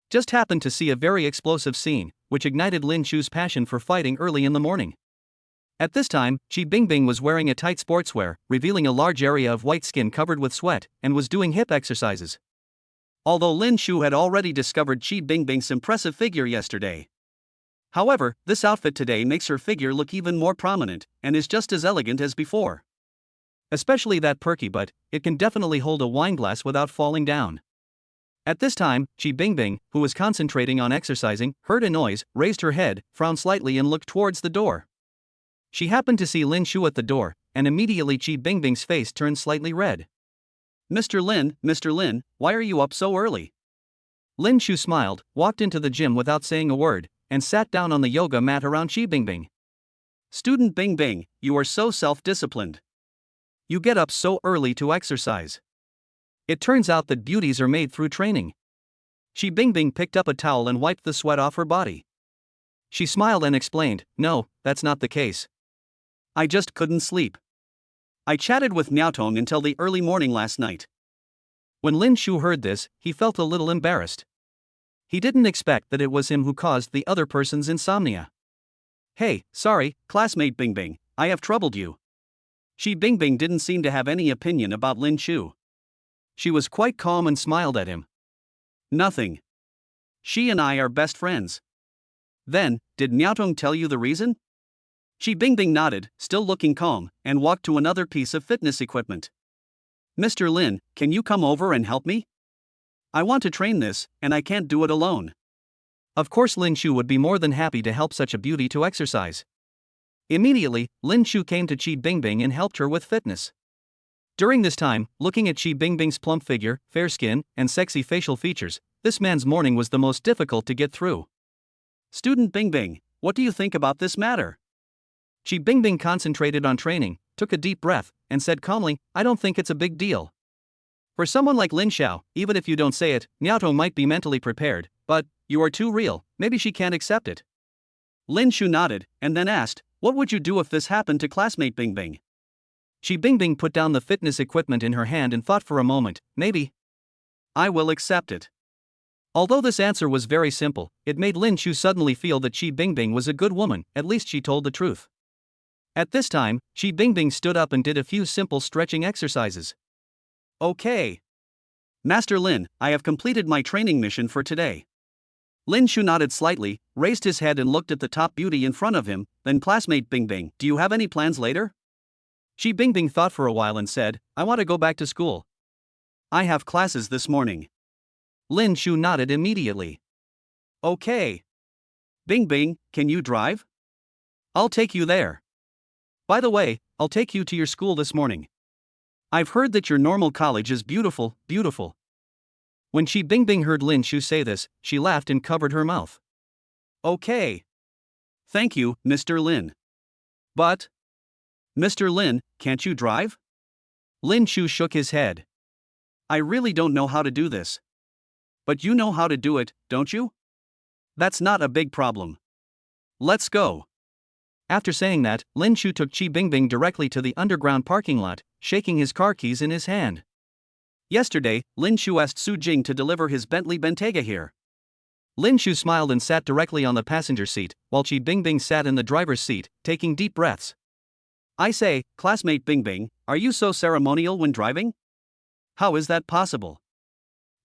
Just happened to see a very explosive scene, which ignited Lin Chu's passion for fighting early in the morning. At this time, Qi Bingbing was wearing a tight sportswear, revealing a large area of white skin covered with sweat, and was doing hip exercises. Although Lin Chu had already discovered Qi Bingbing's impressive figure yesterday. However, this outfit today makes her figure look even more prominent, and is just as elegant as before. Especially that perky butt, it can definitely hold a wine glass without falling down. At this time, Qi Bingbing, who was concentrating on exercising, heard a noise, raised her head, frowned slightly and looked towards the door. She happened to see Lin Chu at the door, and immediately Qi Bingbing's face turned slightly red. Mr. Lin, why are you up so early?" Lin Chu smiled, walked into the gym without saying a word, and sat down on the yoga mat around Qi Bingbing. "Student Bingbing, you are so self-disciplined. You get up so early to exercise. It turns out that beauties are made through training." Qi Bingbing picked up a towel and wiped the sweat off her body. She smiled and explained, "No, that's not the case. I just couldn't sleep. I chatted with Miaotong until the early morning last night." When Lin Chu heard this, he felt a little embarrassed. He didn't expect that it was him who caused the other person's insomnia. "Hey, sorry, classmate Bingbing, I have troubled you." Qi Bingbing didn't seem to have any opinion about Lin Chu. She was quite calm and smiled at him. "Nothing. She and I are best friends." "Then, did Miaotong tell you the reason?" Qi Bingbing nodded, still looking calm, and walked to another piece of fitness equipment. "Mr. Lin, can you come over and help me? I want to train this, and I can't do it alone." Of course, Lin Chu would be more than happy to help such a beauty to exercise. Immediately, Lin Chu came to Qi Bingbing and helped her with fitness. During this time, looking at Qi Bingbing's plump figure, fair skin, and sexy facial features, this man's morning was the most difficult to get through. Student Bingbing, what do you think about this matter? Chi Bingbing concentrated on training, took a deep breath, and said calmly, I don't think it's a big deal. For someone like Lin Xiao, even if you don't say it, Niaotou might be mentally prepared, but, you are too real, maybe she can't accept it. Lin Shu nodded, and then asked, what would you do if this happened to classmate Bingbing? Chi Bingbing put down the fitness equipment in her hand and thought for a moment, maybe. I will accept it. Although this answer was very simple, it made Lin Shu suddenly feel that Chi Bingbing was a good woman, at least she told the truth. At this time, Chi Bingbing stood up and did a few simple stretching exercises. Okay. Master Lin, I have completed my training mission for today. Lin Shu nodded slightly, raised his head and looked at the top beauty in front of him, then classmate Bingbing, do you have any plans later? Chi Bingbing thought for a while and said, I want to go back to school. I have classes this morning. Lin Shu nodded immediately. Okay. Bingbing, can you drive? I'll take you there. By the way, I'll take you to your school this morning. I've heard that your normal college is beautiful, beautiful. When Chi Bingbing heard Lin Shu say this, she laughed and covered her mouth. Okay. Thank you, Mr. Lin. But, Mr. Lin, can't you drive? Lin Shu shook his head. I really don't know how to do this. But you know how to do it, don't you? That's not a big problem. Let's go. After saying that, Lin Shu took Chi Bingbing directly to the underground parking lot, shaking his car keys in his hand. Yesterday, Lin Shu asked Su Jing to deliver his Bentley Bentayga here. Lin Shu smiled and sat directly on the passenger seat, while Chi Bingbing sat in the driver's seat, taking deep breaths. I say, classmate Bingbing, are you so ceremonial when driving? How is that possible?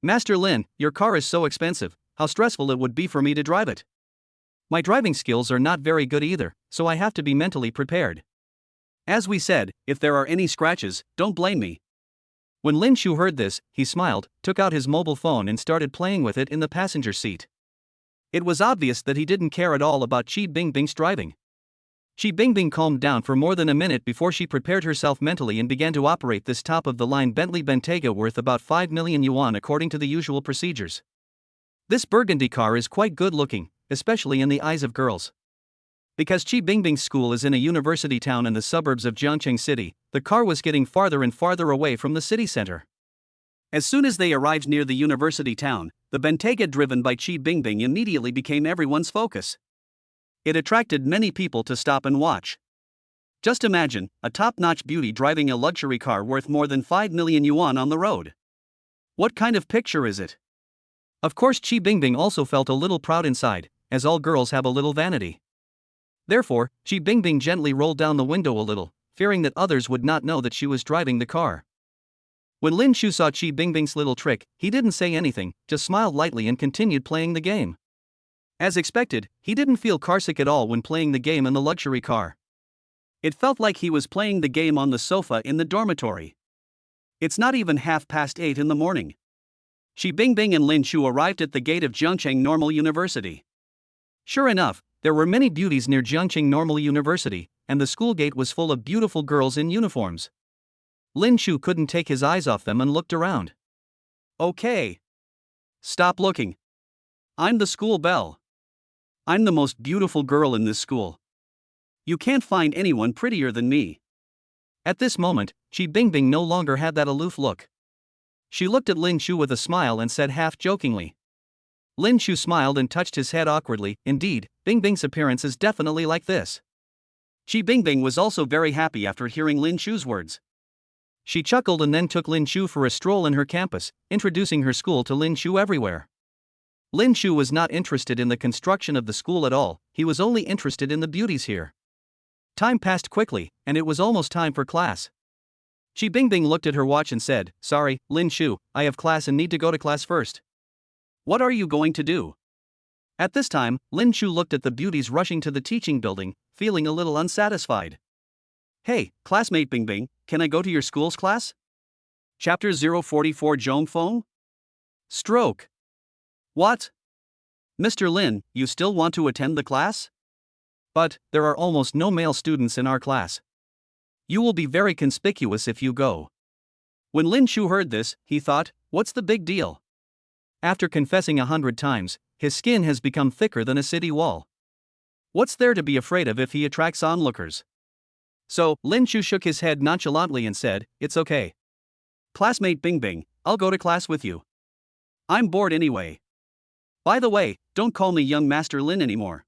Master Lin, your car is so expensive, how stressful it would be for me to drive it. My driving skills are not very good either, so I have to be mentally prepared. As we said, if there are any scratches, don't blame me. When Lin Shu heard this, he smiled, took out his mobile phone and started playing with it in the passenger seat. It was obvious that he didn't care at all about Chi Bingbing's driving. Chi Bingbing calmed down for more than a minute before she prepared herself mentally and began to operate this top-of-the-line Bentley Bentayga worth about 5 million yuan according to the usual procedures. This burgundy car is quite good-looking, especially in the eyes of girls. Because Chi Bingbing's school is in a university town in the suburbs of Jiangcheng City, the car was getting farther and farther away from the city center. As soon as they arrived near the university town, the Bentayga driven by Chi Bingbing immediately became everyone's focus. It attracted many people to stop and watch. Just imagine, a top-notch beauty driving a luxury car worth more than 5 million yuan on the road. What kind of picture is it? Of course, Chi Bingbing also felt a little proud inside, as all girls have a little vanity. Therefore, Chi Bingbing gently rolled down the window a little, fearing that others would not know that she was driving the car. When Lin Shu saw Chi Bingbing's little trick, he didn't say anything, just smiled lightly and continued playing the game. As expected, he didn't feel carsick at all when playing the game in the luxury car. It felt like he was playing the game on the sofa in the dormitory. It's not even 8:30 in the morning. Chi Bingbing and Lin Shu arrived at the gate of Jiangcheng Normal University. Sure enough, there were many beauties near Jiangcheng Normal University, and the school gate was full of beautiful girls in uniforms. Lin Shu couldn't take his eyes off them and looked around. Okay. Stop looking. I'm the school belle. I'm the most beautiful girl in this school. You can't find anyone prettier than me. At this moment, Chi Bingbing no longer had that aloof look. She looked at Lin Shu with a smile and said half-jokingly. Lin Shu smiled and touched his head awkwardly. Indeed, Bingbing's appearance is definitely like this. Chi Bingbing was also very happy after hearing Lin Shu's words. She chuckled and then took Lin Shu for a stroll in her campus, introducing her school to Lin Shu everywhere. Lin Shu was not interested in the construction of the school at all, he was only interested in the beauties here. Time passed quickly, and it was almost time for class. Chi Bingbing looked at her watch and said, Sorry, Lin Shu, I have class and need to go to class first. What are you going to do? At this time, Lin Shu looked at the beauties rushing to the teaching building, feeling a little unsatisfied. Hey, classmate Bingbing, can I go to your school's class? Chapter 044 Zhong Feng? Stroke. What? Mr. Lin, you still want to attend the class? But, there are almost no male students in our class. You will be very conspicuous if you go. When Lin Shu heard this, he thought, what's the big deal? After confessing 100 times, his skin has become thicker than a city wall. What's there to be afraid of if he attracts onlookers? So, Lin Chu shook his head nonchalantly and said, "It's okay. Classmate Bingbing, I'll go to class with you. I'm bored anyway. By the way, don't call me young Master Lin anymore.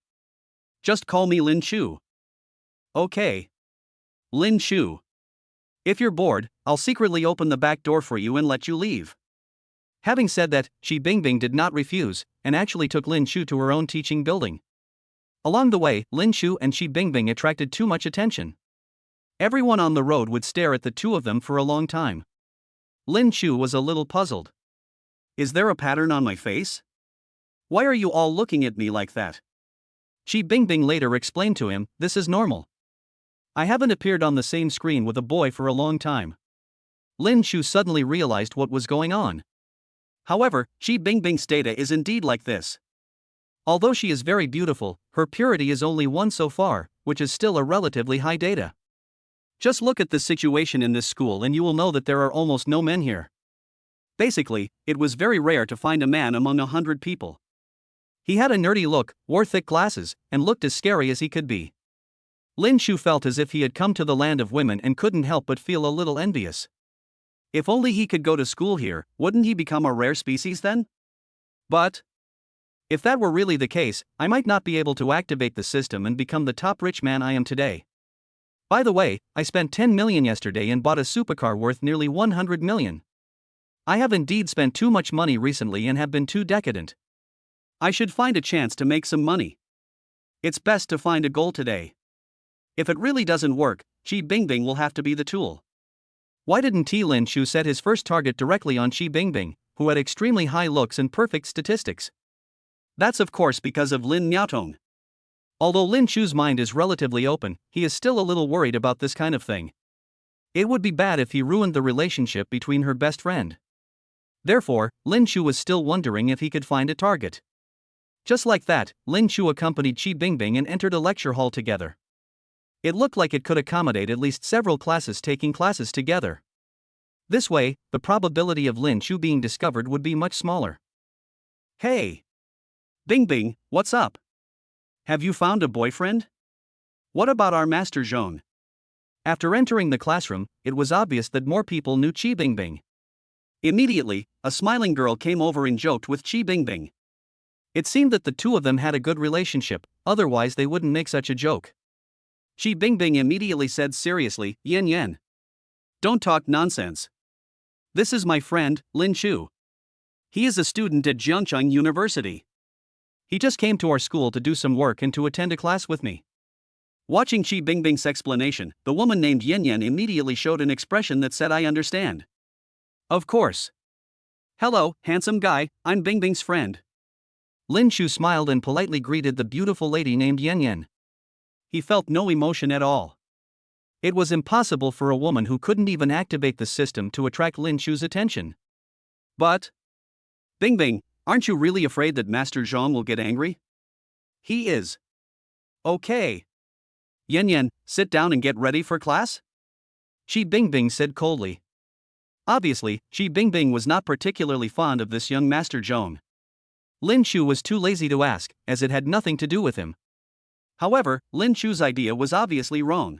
Just call me Lin Chu." "Okay. Lin Chu. If you're bored, I'll secretly open the back door for you and let you leave." Having said that, Chi Bingbing did not refuse, and actually took Lin Chu to her own teaching building. Along the way, Lin Chu and Chi Bingbing attracted too much attention. Everyone on the road would stare at the two of them for a long time. Lin Chu was a little puzzled. "Is there a pattern on my face? Why are you all looking at me like that?" Chi Bingbing later explained to him, "This is normal. I haven't appeared on the same screen with a boy for a long time." Lin Chu suddenly realized what was going on. However, Chi Bingbing's data is indeed like this. Although she is very beautiful, her purity is only 1 so far, which is still a relatively high data. Just look at the situation in this school and you will know that there are almost no men here. Basically, it was very rare to find a man among 100 people. He had a nerdy look, wore thick glasses, and looked as scary as he could be. Lin Chu felt as if he had come to the land of women and couldn't help but feel a little envious. If only he could go to school here, wouldn't he become a rare species then? But if that were really the case, I might not be able to activate the system and become the top rich man I am today. By the way, I spent 10 million yesterday and bought a supercar worth nearly 100 million. I have indeed spent too much money recently and have been too decadent. I should find a chance to make some money. It's best to find a goal today. If it really doesn't work, Chi Bingbing will have to be the tool." Why didn't Lin Chu set his first target directly on Chi Bingbing, who had extremely high looks and perfect statistics? That's of course because of Lin Miaotong. Although Lin Chu's mind is relatively open, he is still a little worried about this kind of thing. It would be bad if he ruined the relationship between her best friend. Therefore, Lin Chu was still wondering if he could find a target. Just like that, Lin Chu accompanied Chi Bingbing and entered a lecture hall together. It looked like it could accommodate at least several classes taking classes together. This way, the probability of Lin Chu being discovered would be much smaller. "Hey! Bingbing, what's up? Have you found a boyfriend? What about our Master Zhong?" After entering the classroom, it was obvious that more people knew Chi Bingbing. Immediately, a smiling girl came over and joked with Chi Bingbing. It seemed that the two of them had a good relationship, otherwise they wouldn't make such a joke. Chi Bingbing immediately said seriously, "Yen Yen. Don't talk nonsense. This is my friend, Lin Chu. He is a student at Jiangcheng University. He just came to our school to do some work and to attend a class with me." Watching Chi Bingbing's explanation, the woman named Yen Yen immediately showed an expression that said, "I understand. Of course. Hello, handsome guy, I'm Bingbing's friend." Lin Chu smiled and politely greeted the beautiful lady named Yen Yen. He felt no emotion at all. It was impossible for a woman who couldn't even activate the system to attract Lin Chu's attention. But, "Bingbing, aren't you really afraid that Master Zhong will get angry?" "He is." "Okay. Yen Yen, sit down and get ready for class?" Chi Bingbing said coldly. Obviously, Chi Bingbing was not particularly fond of this young Master Zhong. Lin Chu was too lazy to ask, as it had nothing to do with him. However, Lin Chu's idea was obviously wrong.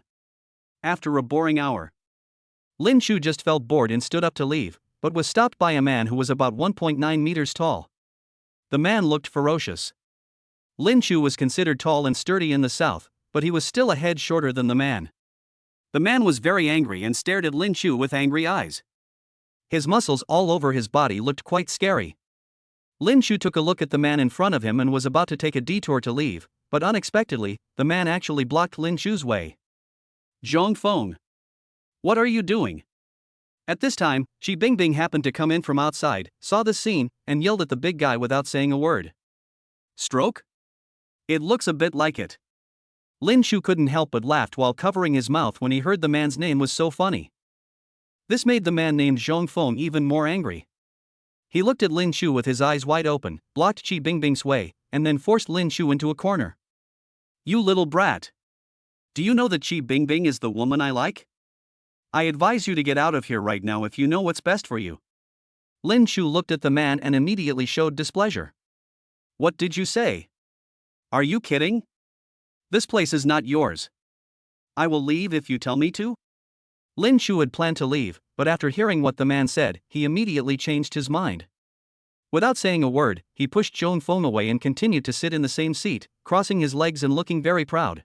After a boring hour, Lin Chu just felt bored and stood up to leave, but was stopped by a man who was about 1.9 meters tall. The man looked ferocious. Lin Chu was considered tall and sturdy in the south, but he was still a head shorter than the man. The man was very angry and stared at Lin Chu with angry eyes. His muscles all over his body looked quite scary. Lin Chu took a look at the man in front of him and was about to take a detour to leave, but unexpectedly, the man actually blocked Lin Chu's way. "Zhong Feng. What are you doing?" At this time, Chi Bingbing happened to come in from outside, saw the scene, and yelled at the big guy without saying a word. "Stroke? It looks a bit like it." Lin Chu couldn't help but laughed while covering his mouth when he heard the man's name was so funny. This made the man named Zhong Feng even more angry. He looked at Lin Chu with his eyes wide open, blocked Chi Bingbing's way, and then forced Lin Chu into a corner. "You little brat. Do you know that Chi Bingbing is the woman I like? I advise you to get out of here right now if you know what's best for you." Lin Chu looked at the man and immediately showed displeasure. What did you say? Are you kidding? This place is not yours. I will leave if you tell me to. Lin Chu had planned to leave, but after hearing what the man said, he immediately changed his mind. Without saying a word, he pushed Zhong Feng away and continued to sit in the same seat, crossing his legs and looking very proud.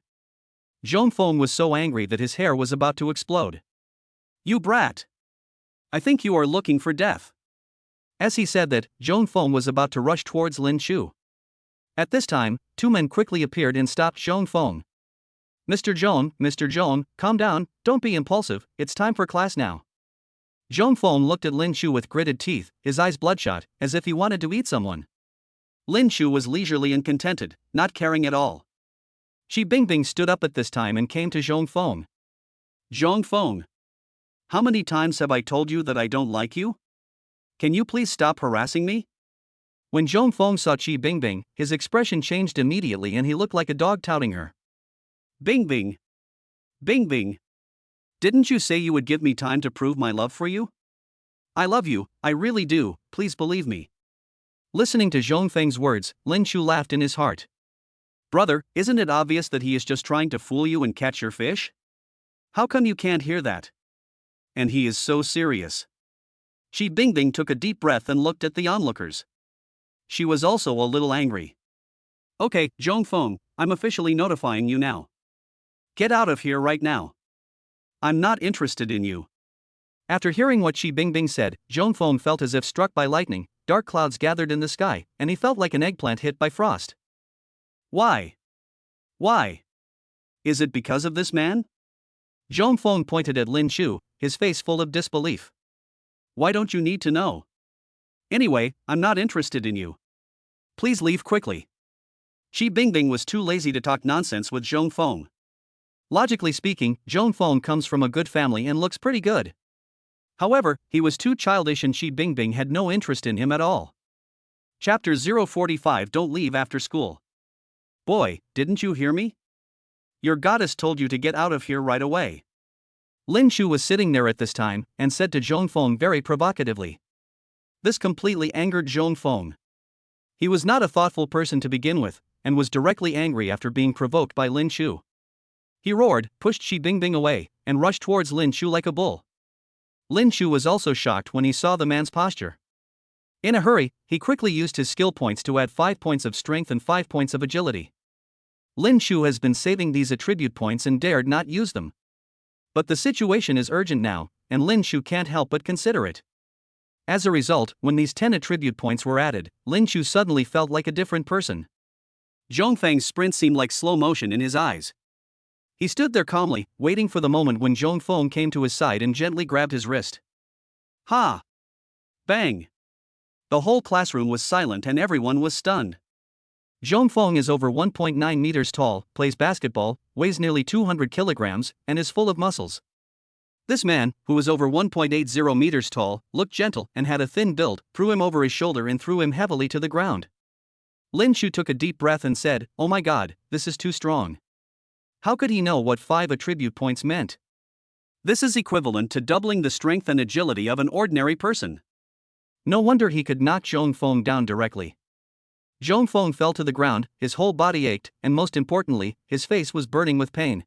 Zhong Feng was so angry that his hair was about to explode. You brat! I think you are looking for death. As he said that, Zhong Feng was about to rush towards Lin Chu. At this time, two men quickly appeared and stopped Zhong Feng. Mr. Zhong, calm down, don't be impulsive, it's time for class now. Zhong Feng looked at Lin Chu with gritted teeth, his eyes bloodshot, as if he wanted to eat someone. Lin Chu was leisurely and contented, not caring at all. Shi Bingbing stood up at this time and came to Zhong Feng. Zhong Feng, how many times have I told you that I don't like you? Can you please stop harassing me? When Zhong Feng saw Shi Bingbing, his expression changed immediately and he looked like a dog touting her. Bingbing! Bingbing! Didn't you say you would give me time to prove my love for you? I love you, I really do, please believe me. Listening to Zhong Feng's words, Lin Chu laughed in his heart. Brother, isn't it obvious that he is just trying to fool you and catch your fish? How come you can't hear that? And he is so serious. Shi Bingbing took a deep breath and looked at the onlookers. She was also a little angry. Okay, Zhong Feng, I'm officially notifying you now. Get out of here right now. I'm not interested in you. After hearing what Shi Bingbing said, Zhong Feng felt as if struck by lightning, dark clouds gathered in the sky, and he felt like an eggplant hit by frost. Why? Why? Is it because of this man? Zhong Feng pointed at Lin Chu, his face full of disbelief. Why don't you need to know? Anyway, I'm not interested in you. Please leave quickly. Shi Bingbing was too lazy to talk nonsense with Zhong Feng. Logically speaking, Zhong Feng comes from a good family and looks pretty good. However, he was too childish and Shi Bingbing had no interest in him at all. Chapter 045 Don't Leave After School. Boy, didn't you hear me? Your goddess told you to get out of here right away. Lin Chu was sitting there at this time and said to Zhong Feng very provocatively. This completely angered Zhong Feng. He was not a thoughtful person to begin with, and was directly angry after being provoked by Lin Chu. He roared, pushed Shi Bingbing away, and rushed towards Lin Chu like a bull. Lin Chu was also shocked when he saw the man's posture. In a hurry, he quickly used his skill points to add 5 points of strength and 5 points of agility. Lin Chu has been saving these attribute points and dared not use them. But the situation is urgent now, and Lin Chu can't help but consider it. As a result, when these 10 attribute points were added, Lin Chu suddenly felt like a different person. Zhong Feng's sprint seemed like slow motion in his eyes. He stood there calmly, waiting for the moment when Zhong Feng came to his side and gently grabbed his wrist. Ha! Bang! The whole classroom was silent and everyone was stunned. Zhong Feng is over 1.9 meters tall, plays basketball, weighs nearly 200 kilograms, and is full of muscles. This man, who was over 1.80 meters tall, looked gentle and had a thin build, threw him over his shoulder and threw him heavily to the ground. Lin Chu took a deep breath and said, "Oh my god, this is too strong." How could he know what 5 attribute points meant? This is equivalent to doubling the strength and agility of an ordinary person. No wonder he could knock Zhong Feng down directly. Zhong Feng fell to the ground, his whole body ached, and most importantly, his face was burning with pain.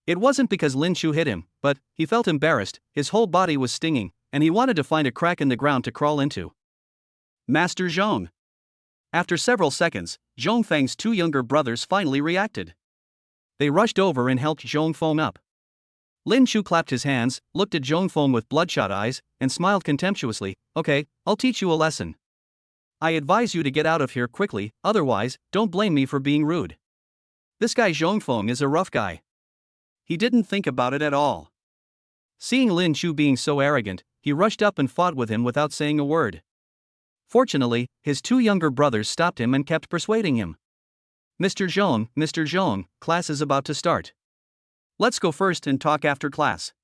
It wasn't because Lin Chu hit him, but he felt embarrassed, his whole body was stinging, and he wanted to find a crack in the ground to crawl into. Master Zhong. After several seconds, Zhong Feng's 2 younger brothers finally reacted. They rushed over and helped Zhong Feng up. Lin Chu clapped his hands, looked at Zhong Feng with bloodshot eyes, and smiled contemptuously. Okay, I'll teach you a lesson. I advise you to get out of here quickly, otherwise, don't blame me for being rude. This guy Zhong Feng is a rough guy. He didn't think about it at all. Seeing Lin Chu being so arrogant, he rushed up and fought with him without saying a word. Fortunately, his 2 younger brothers stopped him and kept persuading him. Mr. Zhong, class is about to start. Let's go first and talk after class.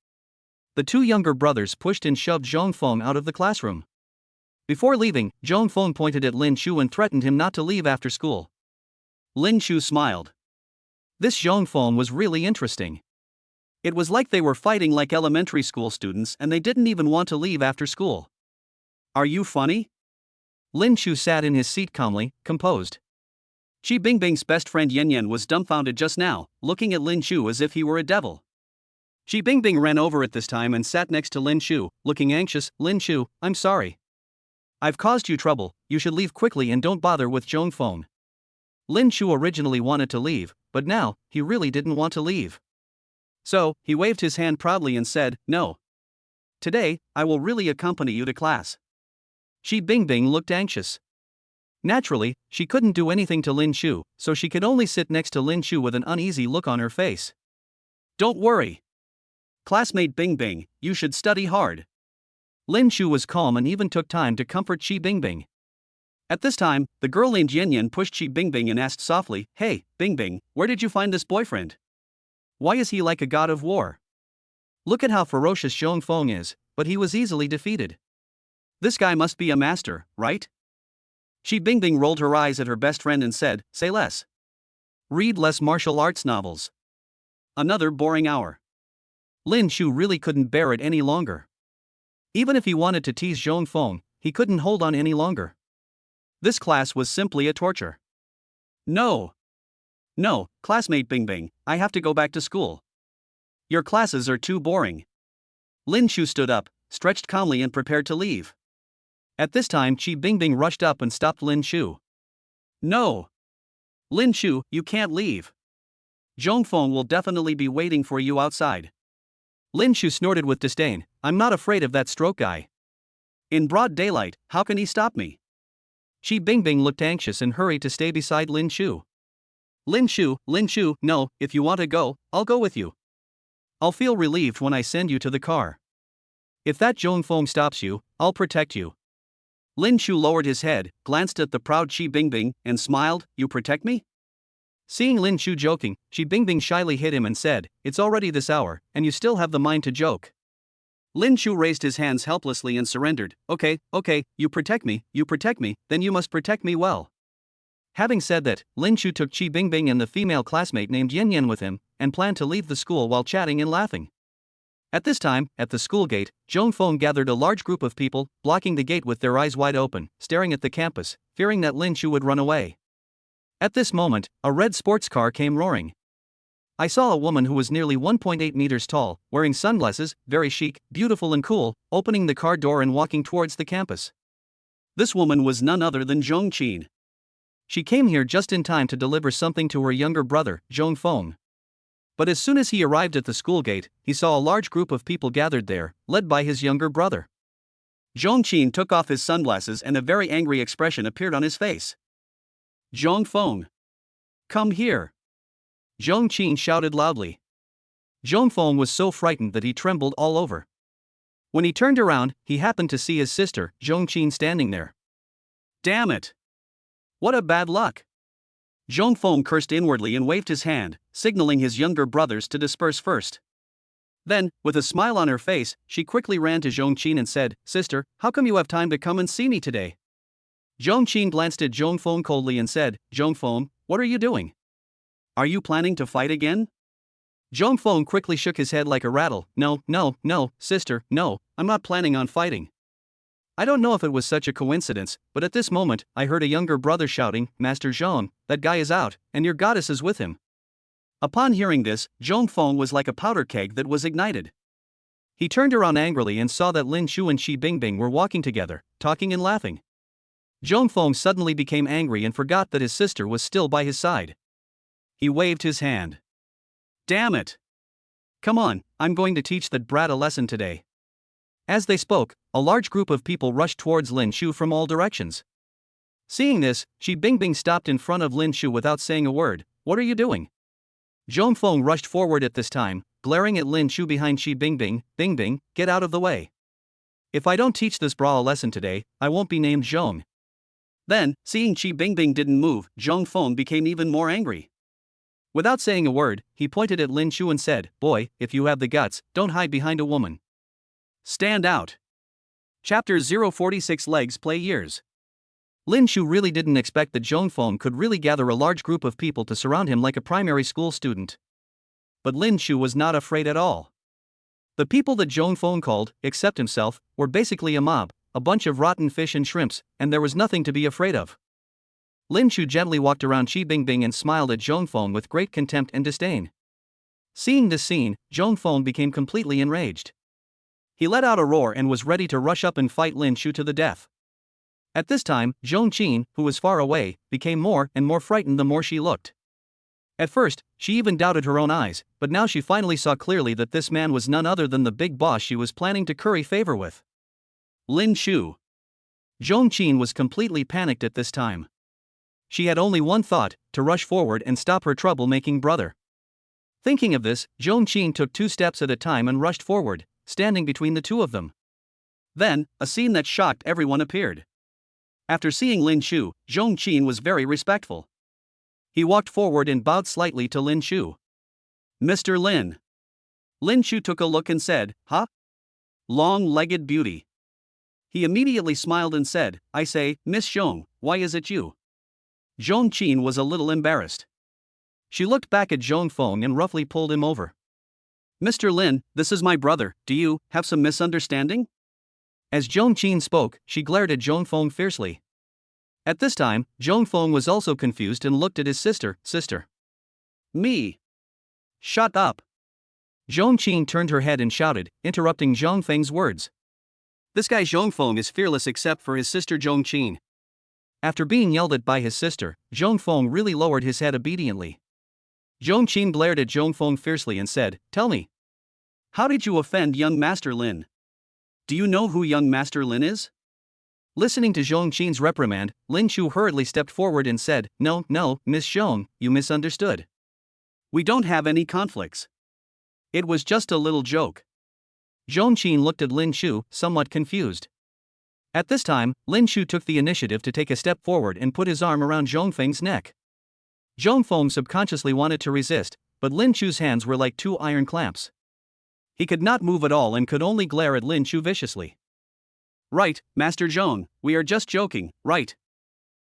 The 2 younger brothers pushed and shoved Zhong Feng out of the classroom. Before leaving, Zhong Feng pointed at Lin Chu and threatened him not to leave after school. Lin Chu smiled. This Zhong Feng was really interesting. It was like they were fighting like elementary school students and they didn't even want to leave after school. Are you funny? Lin Shu sat in his seat calmly, composed. Qi Bingbing's best friend Yan Yan was dumbfounded just now, looking at Lin Shu as if he were a devil. Qi Bingbing ran over at this time and sat next to Lin Shu, looking anxious. Lin Shu, I'm sorry. I've caused you trouble, you should leave quickly and don't bother with Zhong Feng. Lin Shu originally wanted to leave, but now, he really didn't want to leave. So, he waved his hand proudly and said, no. Today, I will really accompany you to class. Qi Bingbing looked anxious. Naturally, she couldn't do anything to Lin Shu, so she could only sit next to Lin Shu with an uneasy look on her face. Don't worry. Classmate Bingbing, you should study hard. Lin Shu was calm and even took time to comfort Qi Bingbing. At this time, the girl named Yan Yan pushed Qi Bingbing and asked softly, Hey, Bingbing, where did you find this boyfriend? Why is he like a god of war? Look at how ferocious Zhong Feng is, but he was easily defeated. This guy must be a master, right? Qi Bingbing rolled her eyes at her best friend and said, say less. Read less martial arts novels. Another boring hour. Lin Shu really couldn't bear it any longer. Even if he wanted to tease Zhong Feng, he couldn't hold on any longer. This class was simply a torture. No, classmate Bingbing, I have to go back to school. Your classes are too boring. Lin Shu stood up, stretched calmly and prepared to leave. At this time Qi Bingbing rushed up and stopped Lin Shu. No! Lin Shu, you can't leave. Zhong Feng will definitely be waiting for you outside. Lin Shu snorted with disdain, I'm not afraid of that stroke guy. In broad daylight, how can he stop me? Qi Bingbing looked anxious and hurried to stay beside Lin Shu. Lin Shu, no, if you want to go, I'll go with you. I'll feel relieved when I send you to the car. If that Zhong Feng stops you, I'll protect you. Lin Shu lowered his head, glanced at the proud Qi Bingbing, and smiled, You protect me? Seeing Lin Shu joking, Qi Bingbing shyly hit him and said, It's already this hour, and you still have the mind to joke. Lin Shu raised his hands helplessly and surrendered, Okay, you protect me, then you must protect me well. Having said that, Lin Shu took Qi Bingbing and the female classmate named Yan Yan with him, and planned to leave the school while chatting and laughing. At this time, at the school gate, Zhong Feng gathered a large group of people, blocking the gate with their eyes wide open, staring at the campus, fearing that Lin Shu would run away. At this moment, a red sports car came roaring. I saw a woman who was nearly 1.8 meters tall, wearing sunglasses, very chic, beautiful and cool, opening the car door and walking towards the campus. This woman was none other than Zhong Qin. She came here just in time to deliver something to her younger brother, Zhong Feng. But as soon as he arrived at the school gate, he saw a large group of people gathered there, led by his younger brother. Zhong Qin took off his sunglasses and a very angry expression appeared on his face. Zhong Feng! Come here! Zhong Qin shouted loudly. Zhong Feng was so frightened that he trembled all over. When he turned around, he happened to see his sister, Zhong Qin, standing there. Damn it! What a bad luck! Zhong Feng cursed inwardly and waved his hand, signaling his younger brothers to disperse first. Then, with a smile on her face, she quickly ran to Zhong Qin and said, Sister, how come you have time to come and see me today? Zhong Qin glanced at Zhong Feng coldly and said, Zhong Feng, what are you doing? Are you planning to fight again? Zhong Feng quickly shook his head like a rattle. No, sister, no, I'm not planning on fighting. I don't know if it was such a coincidence, but at this moment, I heard a younger brother shouting, Master Zhong, that guy is out, and your goddess is with him. Upon hearing this, Zhong Feng was like a powder keg that was ignited. He turned around angrily and saw that Lin Shu and Qi Bingbing were walking together, talking and laughing. Zhong Feng suddenly became angry and forgot that his sister was still by his side. He waved his hand. Damn it! Come on, I'm going to teach that brat a lesson today. As they spoke, a large group of people rushed towards Lin Shu from all directions. Seeing this, Qi Bingbing stopped in front of Lin Shu without saying a word. What are you doing? Zhong Feng rushed forward at this time, glaring at Lin Shu behind Qi Bingbing. Bingbing, get out of the way. If I don't teach this bra a lesson today, I won't be named Zhong. Then, seeing Qi Bingbing didn't move, Zhong Feng became even more angry. Without saying a word, he pointed at Lin Shu and said, Boy, if you have the guts, don't hide behind a woman. Stand out. Chapter 046 Legs Play Years. Lin Shu really didn't expect that Zhong Feng could really gather a large group of people to surround him like a primary school student. But Lin Shu was not afraid at all. The people that Zhong Feng called, except himself, were basically a mob, a bunch of rotten fish and shrimps, and there was nothing to be afraid of. Lin Chu gently walked around Qi Bingbing and smiled at Zhong Feng with great contempt and disdain. Seeing this scene, Zhong Feng became completely enraged. He let out a roar and was ready to rush up and fight Lin Chu to the death. At this time, Zhong Qin, who was far away, became more and more frightened the more she looked. At first, she even doubted her own eyes, but now she finally saw clearly that this man was none other than the big boss she was planning to curry favor with. Lin Chu. Zhong Qin was completely panicked at this time. She had only one thought, to rush forward and stop her troublemaking brother. Thinking of this, Zhong Qin took 2 steps at a time and rushed forward, standing between the two of them. Then, a scene that shocked everyone appeared. After seeing Lin Chu, Zhong Qin was very respectful. He walked forward and bowed slightly to Lin Chu. "Mr. Lin." Lin Chu took a look and said, "Huh? Long-legged beauty." He immediately smiled and said, "I say, Miss Zhong, why is it you?" Zhong Qin was a little embarrassed. She looked back at Zhong Feng and roughly pulled him over. "Mr. Lin, this is my brother, do you have some misunderstanding?" As Zhong Qin spoke, she glared at Zhong Feng fiercely. At this time, Zhong Feng was also confused and looked at his sister. "Me? Shut up." Zhong Qin turned her head and shouted, interrupting Zhong Feng's words. This guy Zhong Feng is fearless except for his sister Zhong Qin. After being yelled at by his sister, Zhong Feng really lowered his head obediently. Zhong Qin glared at Zhong Feng fiercely and said, "Tell me. How did you offend young Master Lin? Do you know who young Master Lin is?" Listening to Zhong Qin's reprimand, Lin Chu hurriedly stepped forward and said, No, Miss Zhong, you misunderstood. We don't have any conflicts. It was just a little joke." Zhong Qin looked at Lin Chu, somewhat confused. At this time, Lin Chu took the initiative to take a step forward and put his arm around Zhong Feng's neck. Zhong Feng subconsciously wanted to resist, but Lin Chu's hands were like 2 iron clamps. He could not move at all and could only glare at Lin Chu viciously. "Right, Master Zhong, we are just joking, right?"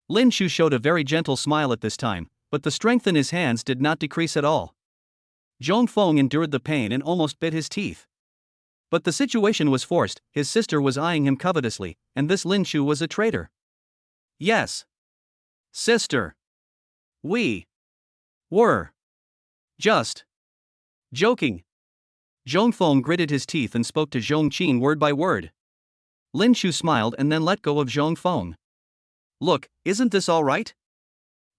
Lin Chu showed a very gentle smile at this time, but the strength in his hands did not decrease at all. Zhong Feng endured the pain and almost bit his teeth. But the situation was forced, his sister was eyeing him covetously, and this Lin Chu was a traitor. "Yes. Sister. We were just joking." Zhong Feng gritted his teeth and spoke to Zhong Qin word by word. Lin Chu smiled and then let go of Zhong Feng. "Look, isn't this all right?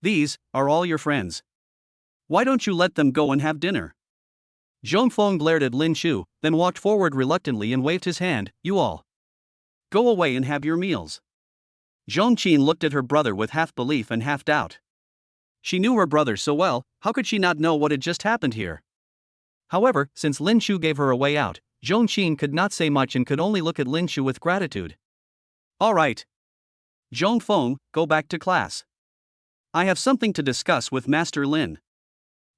These are all your friends. Why don't you let them go and have dinner?" Zhong Feng glared at Lin Chu, then walked forward reluctantly and waved his hand. "You all go away and have your meals." Zhong Qin looked at her brother with half belief and half doubt. She knew her brother so well, how could she not know what had just happened here? However, since Lin Chu gave her a way out, Zhong Qin could not say much and could only look at Lin Chu with gratitude. "All right. Zhong Feng, go back to class. I have something to discuss with Master Lin."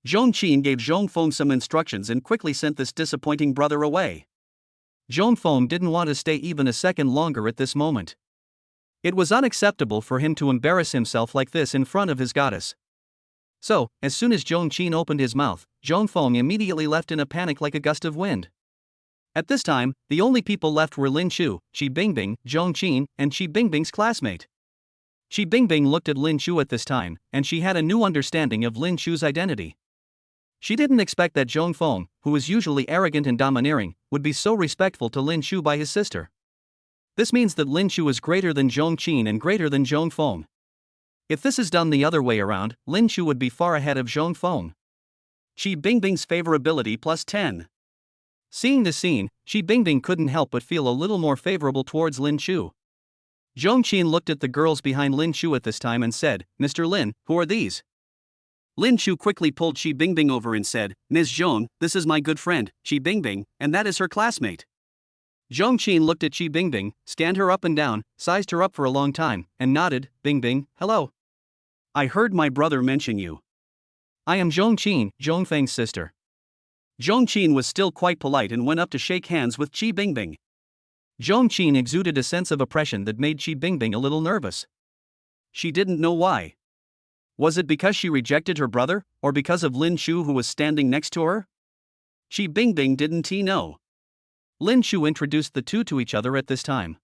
Zhong Qin gave Zhong Feng some instructions and quickly sent this disappointing brother away. Zhong Feng didn't want to stay even a second longer at this moment. It was unacceptable for him to embarrass himself like this in front of his goddess. So, as soon as Zhong Qin opened his mouth, Zhong Feng immediately left in a panic like a gust of wind. At this time, the only people left were Lin Chu, Qi Bingbing, Zhong Qin, and Qi Bingbing's classmate. Qi Bingbing looked at Lin Chu at this time, and she had a new understanding of Lin Chu's identity. She didn't expect that Zhong Feng, who was usually arrogant and domineering, would be so respectful to Lin Chu by his sister. This means that Lin Chu is greater than Zhong Qin and greater than Zhong Feng. If this is done the other way around, Lin Chu would be far ahead of Zhong Feng. Qi Bingbing's favorability plus 10. Seeing the scene, Qi Bingbing couldn't help but feel a little more favorable towards Lin Chu. Zhong Qin looked at the girls behind Lin Chu at this time and said, "Mr. Lin, who are these?" Lin Chu quickly pulled Qi Bingbing over and said, "Ms. Zhong, this is my good friend, Qi Bingbing, and that is her classmate." Zhong Qin looked at Qi Bingbing, scanned her up and down, sized her up for a long time, and nodded. "Bingbing, hello. I heard my brother mention you. I am Zhong Qin, Zhong Feng's sister." Zhong Qin was still quite polite and went up to shake hands with Qi Bingbing. Zhong Qin exuded a sense of oppression that made Qi Bingbing a little nervous. She didn't know why. Was it because she rejected her brother, or because of Lin Chu who was standing next to her? Qi Bingbing didn't know. Lin Chu introduced the two to each other at this time.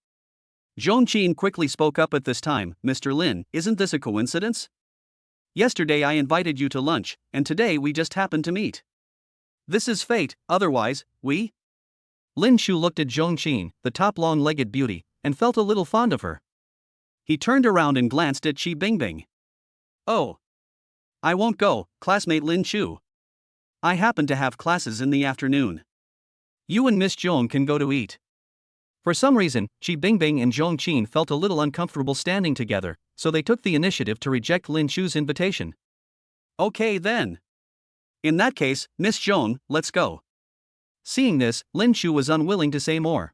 Zhongqin quickly spoke up at this time. Mr. Lin, isn't this a coincidence? Yesterday I invited you to lunch, and today we just happened to meet. This is fate, otherwise, we? Lin Shu looked at Zhongqin, the top long-legged beauty, and felt a little fond of her. He turned around and glanced at Qi Bingbing. Oh. I won't go, classmate Lin Shu. I happen to have classes in the afternoon. You and Miss Zhong can go to eat. For some reason, Qi Bingbing and Zhongqin felt a little uncomfortable standing together, so they took the initiative to reject Lin Shu's invitation. Okay then. In that case, Miss Zhong, let's go. Seeing this, Lin Shu was unwilling to say more.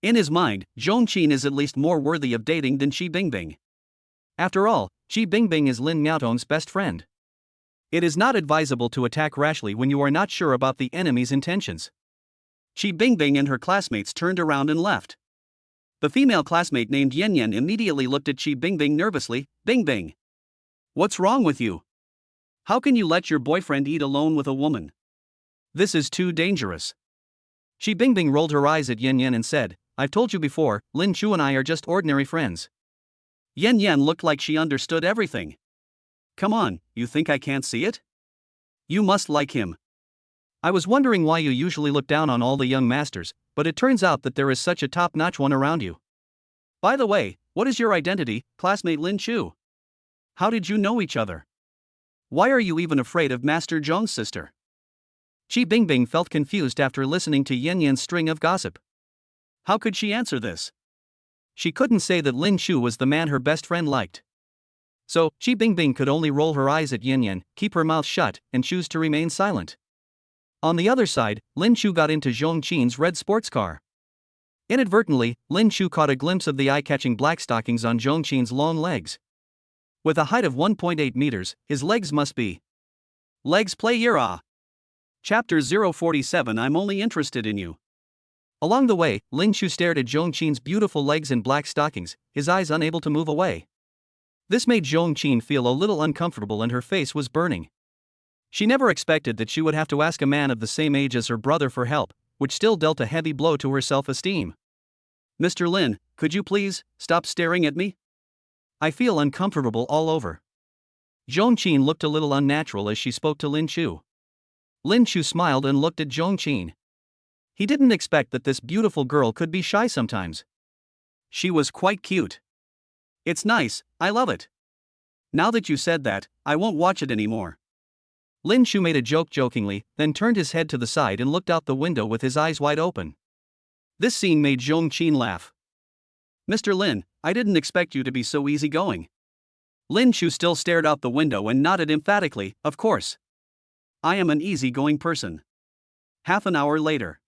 In his mind, Zhongqin is at least more worthy of dating than Qi Bingbing. After all, Qi Bingbing is Lin Miaotong's best friend. It is not advisable to attack rashly when you are not sure about the enemy's intentions. Qi Bingbing and her classmates turned around and left. The female classmate named Yan Yan immediately looked at Qi Bingbing nervously. Bingbing. What's wrong with you? How can you let your boyfriend eat alone with a woman? This is too dangerous. Qi Bingbing rolled her eyes at Yan Yan and said, I've told you before, Lin Shu and I are just ordinary friends. Yan Yan looked like she understood everything. Come on, you think I can't see it? You must like him. I was wondering why you usually look down on all the young masters, but it turns out that there is such a top-notch one around you. By the way, what is your identity, classmate Lin Shu? How did you know each other? Why are you even afraid of Master Zhong's sister? Qi Bingbing felt confused after listening to Yan Yan's string of gossip. How could she answer this? She couldn't say that Lin Shu was the man her best friend liked. So, Qi Bingbing could only roll her eyes at Yan Yan, keep her mouth shut, and choose to remain silent. On the other side, Lin Shu got into Zhongqin's red sports car. Inadvertently, Lin Shu caught a glimpse of the eye-catching black stockings on Zhongqin's long legs. With a height of 1.8 meters, his legs must be. Legs play yura. Chapter 047 I'm only interested in you. Along the way, Lin Shu stared at Zhongqin's beautiful legs and black stockings, his eyes unable to move away. This made Zhongqin feel a little uncomfortable and her face was burning. She never expected that she would have to ask a man of the same age as her brother for help, which still dealt a heavy blow to her self-esteem. Mr. Lin, could you please stop staring at me? I feel uncomfortable all over. Zhongqin looked a little unnatural as she spoke to Lin Shu. Lin Shu smiled and looked at Zhongqin. He didn't expect that this beautiful girl could be shy sometimes. She was quite cute. It's nice, I love it. Now that you said that, I won't watch it anymore. Lin Shu made a joke jokingly, then turned his head to the side and looked out the window with his eyes wide open. This scene made Zhongqin laugh. Mr. Lin, I didn't expect you to be so easygoing. Lin Shu still stared out the window and nodded emphatically, of course. I am an easygoing person. Half an hour later.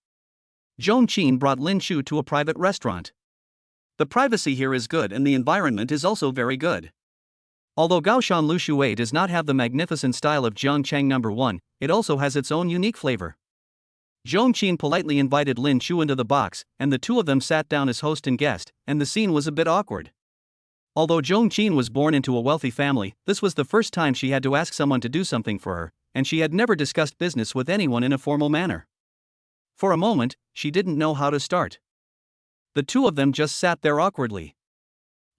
Zhongqin brought Lin Shu to a private restaurant. The privacy here is good and the environment is also very good. Although Gaoshan Lu Shui does not have the magnificent style of Jiangchang No. 1, it also has its own unique flavor. Zhongqin politely invited Lin Shu into the box, and the two of them sat down as host and guest, and the scene was a bit awkward. Although Zhongqin was born into a wealthy family, this was the first time she had to ask someone to do something for her, and she had never discussed business with anyone in a formal manner. For a moment, she didn't know how to start. The two of them just sat there awkwardly.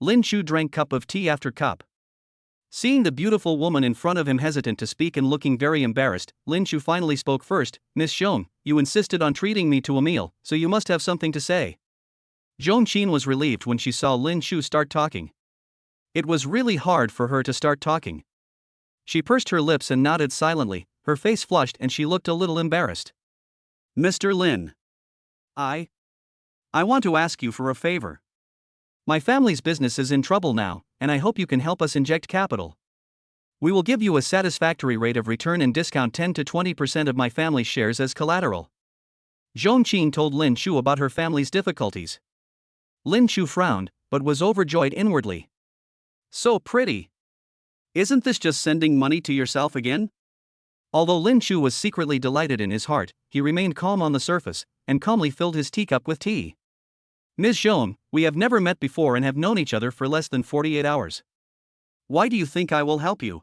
Lin Shu drank cup of tea after cup. Seeing the beautiful woman in front of him hesitant to speak and looking very embarrassed, Lin Shu finally spoke first. Miss Zhong, you insisted on treating me to a meal, so you must have something to say. Zhongqin was relieved when she saw Lin Shu start talking. It was really hard for her to start talking. She pursed her lips and nodded silently, her face flushed and she looked a little embarrassed. Mr. Lin. I want to ask you for a favor. My family's business is in trouble now, and I hope you can help us inject capital. We will give you a satisfactory rate of return and discount 10 to 20% of my family's shares as collateral. Zhongqin told Lin Shu about her family's difficulties. Lin Shu frowned, but was overjoyed inwardly. So pretty. Isn't this just sending money to yourself again? Although Lin Shu was secretly delighted in his heart, he remained calm on the surface, and calmly filled his teacup with tea. Ms. Zhong, we have never met before and have known each other for less than 48 hours. Why do you think I will help you?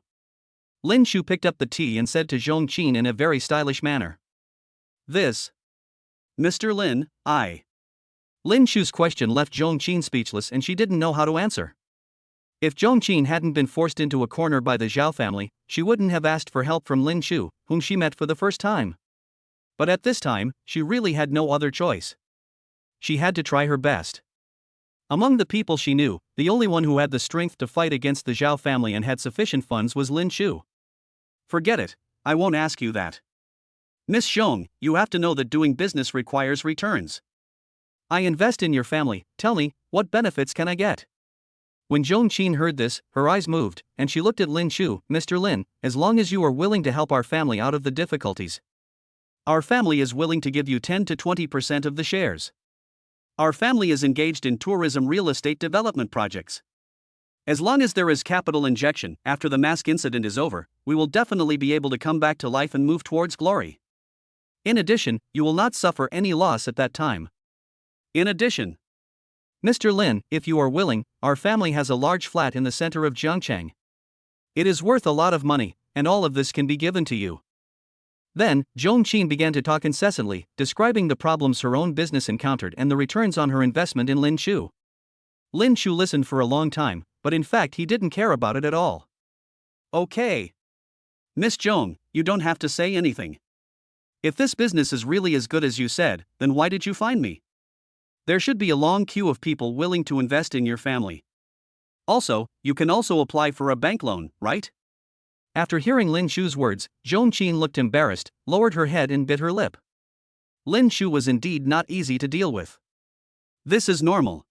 Lin Shu picked up the tea and said to Zhongqin in a very stylish manner. This. Mr. Lin, Lin Chu's question left Zhong Qin speechless and she didn't know how to answer. If Zhong Qin hadn't been forced into a corner by the Zhao family, she wouldn't have asked for help from Lin Chu, whom she met for the first time. But at this time, she really had no other choice. She had to try her best. Among the people she knew, the only one who had the strength to fight against the Zhao family and had sufficient funds was Lin Chu. Forget it, I won't ask you that. Miss Zhong, you have to know that doing business requires returns. I invest in your family, tell me, what benefits can I get? When Zhong Qin heard this, her eyes moved, and she looked at Lin Chu. Mr. Lin, as long as you are willing to help our family out of the difficulties. Our family is willing to give you 10 to 20% of the shares. Our family is engaged in tourism real estate development projects. As long as there is capital injection after the mask incident is over, we will definitely be able to come back to life and move towards glory. In addition, you will not suffer any loss at that time. In addition, Mr. Lin, if you are willing, our family has a large flat in the center of Jiangcheng. It is worth a lot of money, and all of this can be given to you. Then, Zhong Qin began to talk incessantly, describing the problems her own business encountered and the returns on her investment in Lin Chu. Lin Chu listened for a long time, but in fact he didn't care about it at all. Okay. Miss Zhong, you don't have to say anything. If this business is really as good as you said, then why did you find me? There should be a long queue of people willing to invest in your family. Also, you can also apply for a bank loan, right? After hearing Lin Chu's words, Zhong Qin looked embarrassed, lowered her head and bit her lip. Lin Chu was indeed not easy to deal with. This is normal.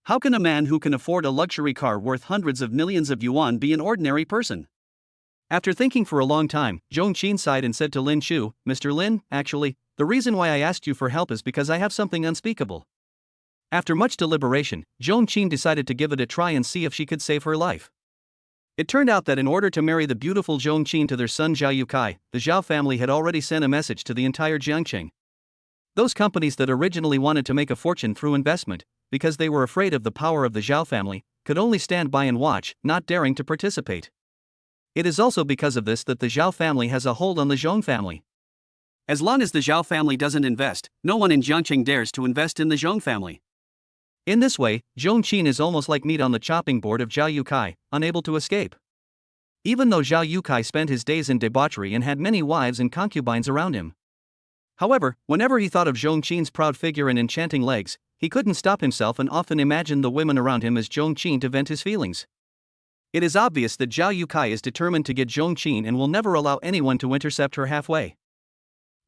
How can a man who can afford a luxury car worth hundreds of millions of yuan be an ordinary person? After thinking for a long time, Zhong Qin sighed and said to Lin Chu, Mr. Lin, actually, the reason why I asked you for help is because I have something unspeakable. After much deliberation, Zhong Qin decided to give it a try and see if she could save her life. It turned out that in order to marry the beautiful Zhong Qin to their son Zhao Yukai, the Zhao family had already sent a message to the entire Jiangcheng. Those companies that originally wanted to make a fortune through investment, because they were afraid of the power of the Zhao family, could only stand by and watch, not daring to participate. It is also because of this that the Zhao family has a hold on the Zhong family. As long as the Zhao family doesn't invest, no one in Jiangcheng dares to invest in the Zhong family. In this way, Zhong Qin is almost like meat on the chopping board of Zhao Yukai, unable to escape. Even though Zhao Yukai spent his days in debauchery and had many wives and concubines around him. However, whenever he thought of Zhong Qin's proud figure and enchanting legs, he couldn't stop himself and often imagined the women around him as Zhong Qin to vent his feelings. It is obvious that Zhao Yukai is determined to get Zhong Qin and will never allow anyone to intercept her halfway.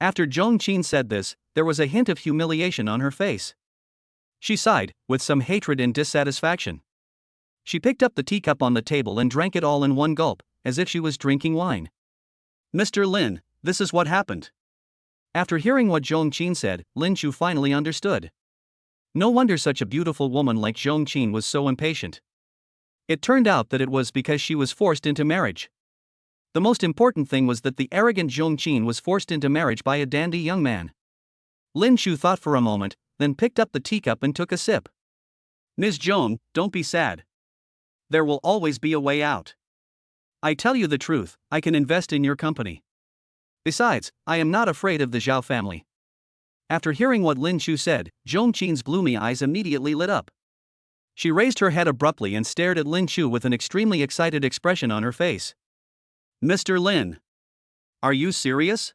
After Zhong Qin said this, there was a hint of humiliation on her face. She sighed, with some hatred and dissatisfaction. She picked up the teacup on the table and drank it all in one gulp, as if she was drinking wine. Mr. Lin, this is what happened. After hearing what Zhong Qin said, Lin Chu finally understood. No wonder such a beautiful woman like Zhong Qin was so impatient. It turned out that it was because she was forced into marriage. The most important thing was that the arrogant Zhong Qin was forced into marriage by a dandy young man. Lin Chu thought for a moment, then picked up the teacup and took a sip. Ms. Zhong, don't be sad. There will always be a way out. I tell you the truth, I can invest in your company. Besides, I am not afraid of the Zhao family. After hearing what Lin Chu said, Zhong Qin's gloomy eyes immediately lit up. She raised her head abruptly and stared at Lin Chu with an extremely excited expression on her face. Mr. Lin. Are you serious?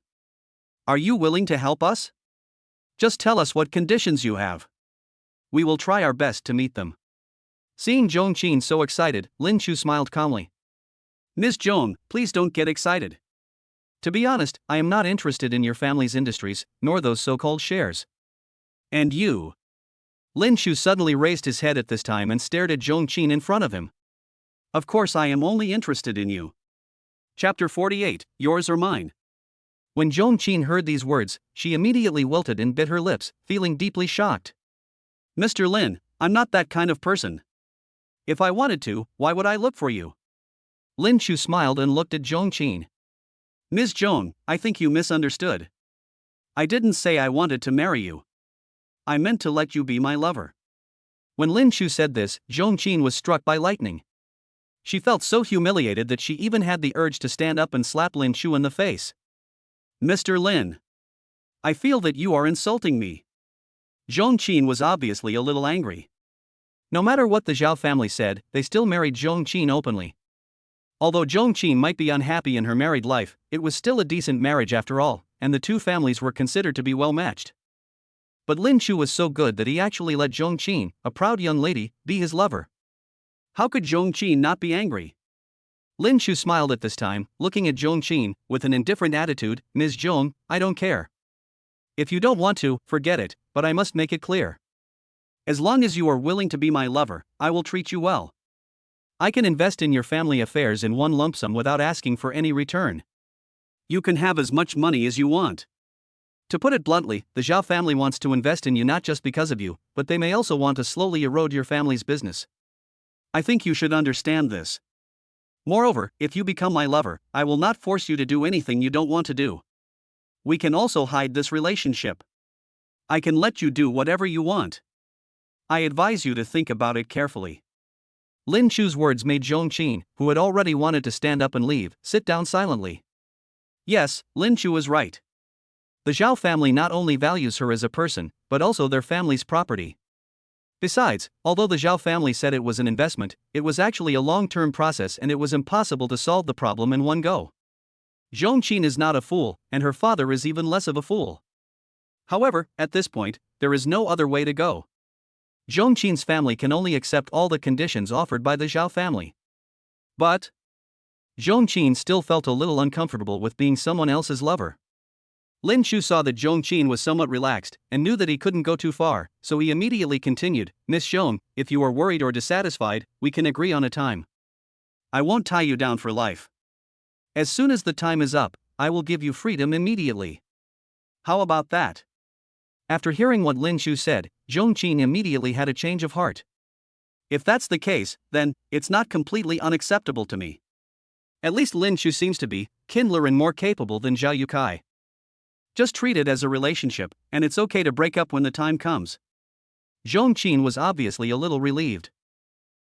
Are you willing to help us? Just tell us what conditions you have. We will try our best to meet them. Seeing Zhong Qin so excited, Lin Chu smiled calmly. Ms. Zhong, please don't get excited. To be honest, I am not interested in your family's industries, nor those so-called shares. And you? Lin Chu suddenly raised his head at this time and stared at Zhong Qin in front of him. Of course I am only interested in you. Chapter 48, Yours or Mine. When Zhong Qin heard these words, she immediately wilted and bit her lips, feeling deeply shocked. Mr. Lin, I'm not that kind of person. If I wanted to, why would I look for you? Lin Chu smiled and looked at Zhong Qin. Ms. Zhong, I think you misunderstood. I didn't say I wanted to marry you. I meant to let you be my lover. When Lin Chu said this, Zhong Qin was struck by lightning. She felt so humiliated that she even had the urge to stand up and slap Lin Chu in the face. Mr. Lin. I feel that you are insulting me. Zhong Qin was obviously a little angry. No matter what the Zhao family said, they still married Zhong Qin openly. Although Zhong Qin might be unhappy in her married life, it was still a decent marriage after all, and the two families were considered to be well matched. But Lin Chu was so good that he actually let Zhong Qin, a proud young lady, be his lover. How could Zhong Qin not be angry? Lin Chu smiled at this time, looking at Zhong Qin, with an indifferent attitude. Ms. Zhong, I don't care. If you don't want to, forget it, but I must make it clear. As long as you are willing to be my lover, I will treat you well. I can invest in your family affairs in one lump sum without asking for any return. You can have as much money as you want. To put it bluntly, the Zhao family wants to invest in you not just because of you, but they may also want to slowly erode your family's business. I think you should understand this. Moreover, if you become my lover, I will not force you to do anything you don't want to do. We can also hide this relationship. I can let you do whatever you want. I advise you to think about it carefully. Lin Chu's words made Zhong Qin, who had already wanted to stand up and leave, sit down silently. Yes, Lin Chu is right. The Zhao family not only values her as a person, but also their family's property. Besides, although the Zhao family said it was an investment, it was actually a long-term process and it was impossible to solve the problem in one go. Zhong Qin is not a fool, and her father is even less of a fool. However, at this point, there is no other way to go. Zhong Qin's family can only accept all the conditions offered by the Zhao family. But Zhong Qin still felt a little uncomfortable with being someone else's lover. Lin Chu saw that Zhong Qin was somewhat relaxed, and knew that he couldn't go too far, so he immediately continued, Miss Zhong, if you are worried or dissatisfied, we can agree on a time. I won't tie you down for life. As soon as the time is up, I will give you freedom immediately. How about that? After hearing what Lin Chu said, Zhong Qin immediately had a change of heart. If that's the case, then, it's not completely unacceptable to me. At least Lin Chu seems to be kindler and more capable than Zhao Yukai. Just treat it as a relationship, and it's okay to break up when the time comes. Zhong Qin was obviously a little relieved.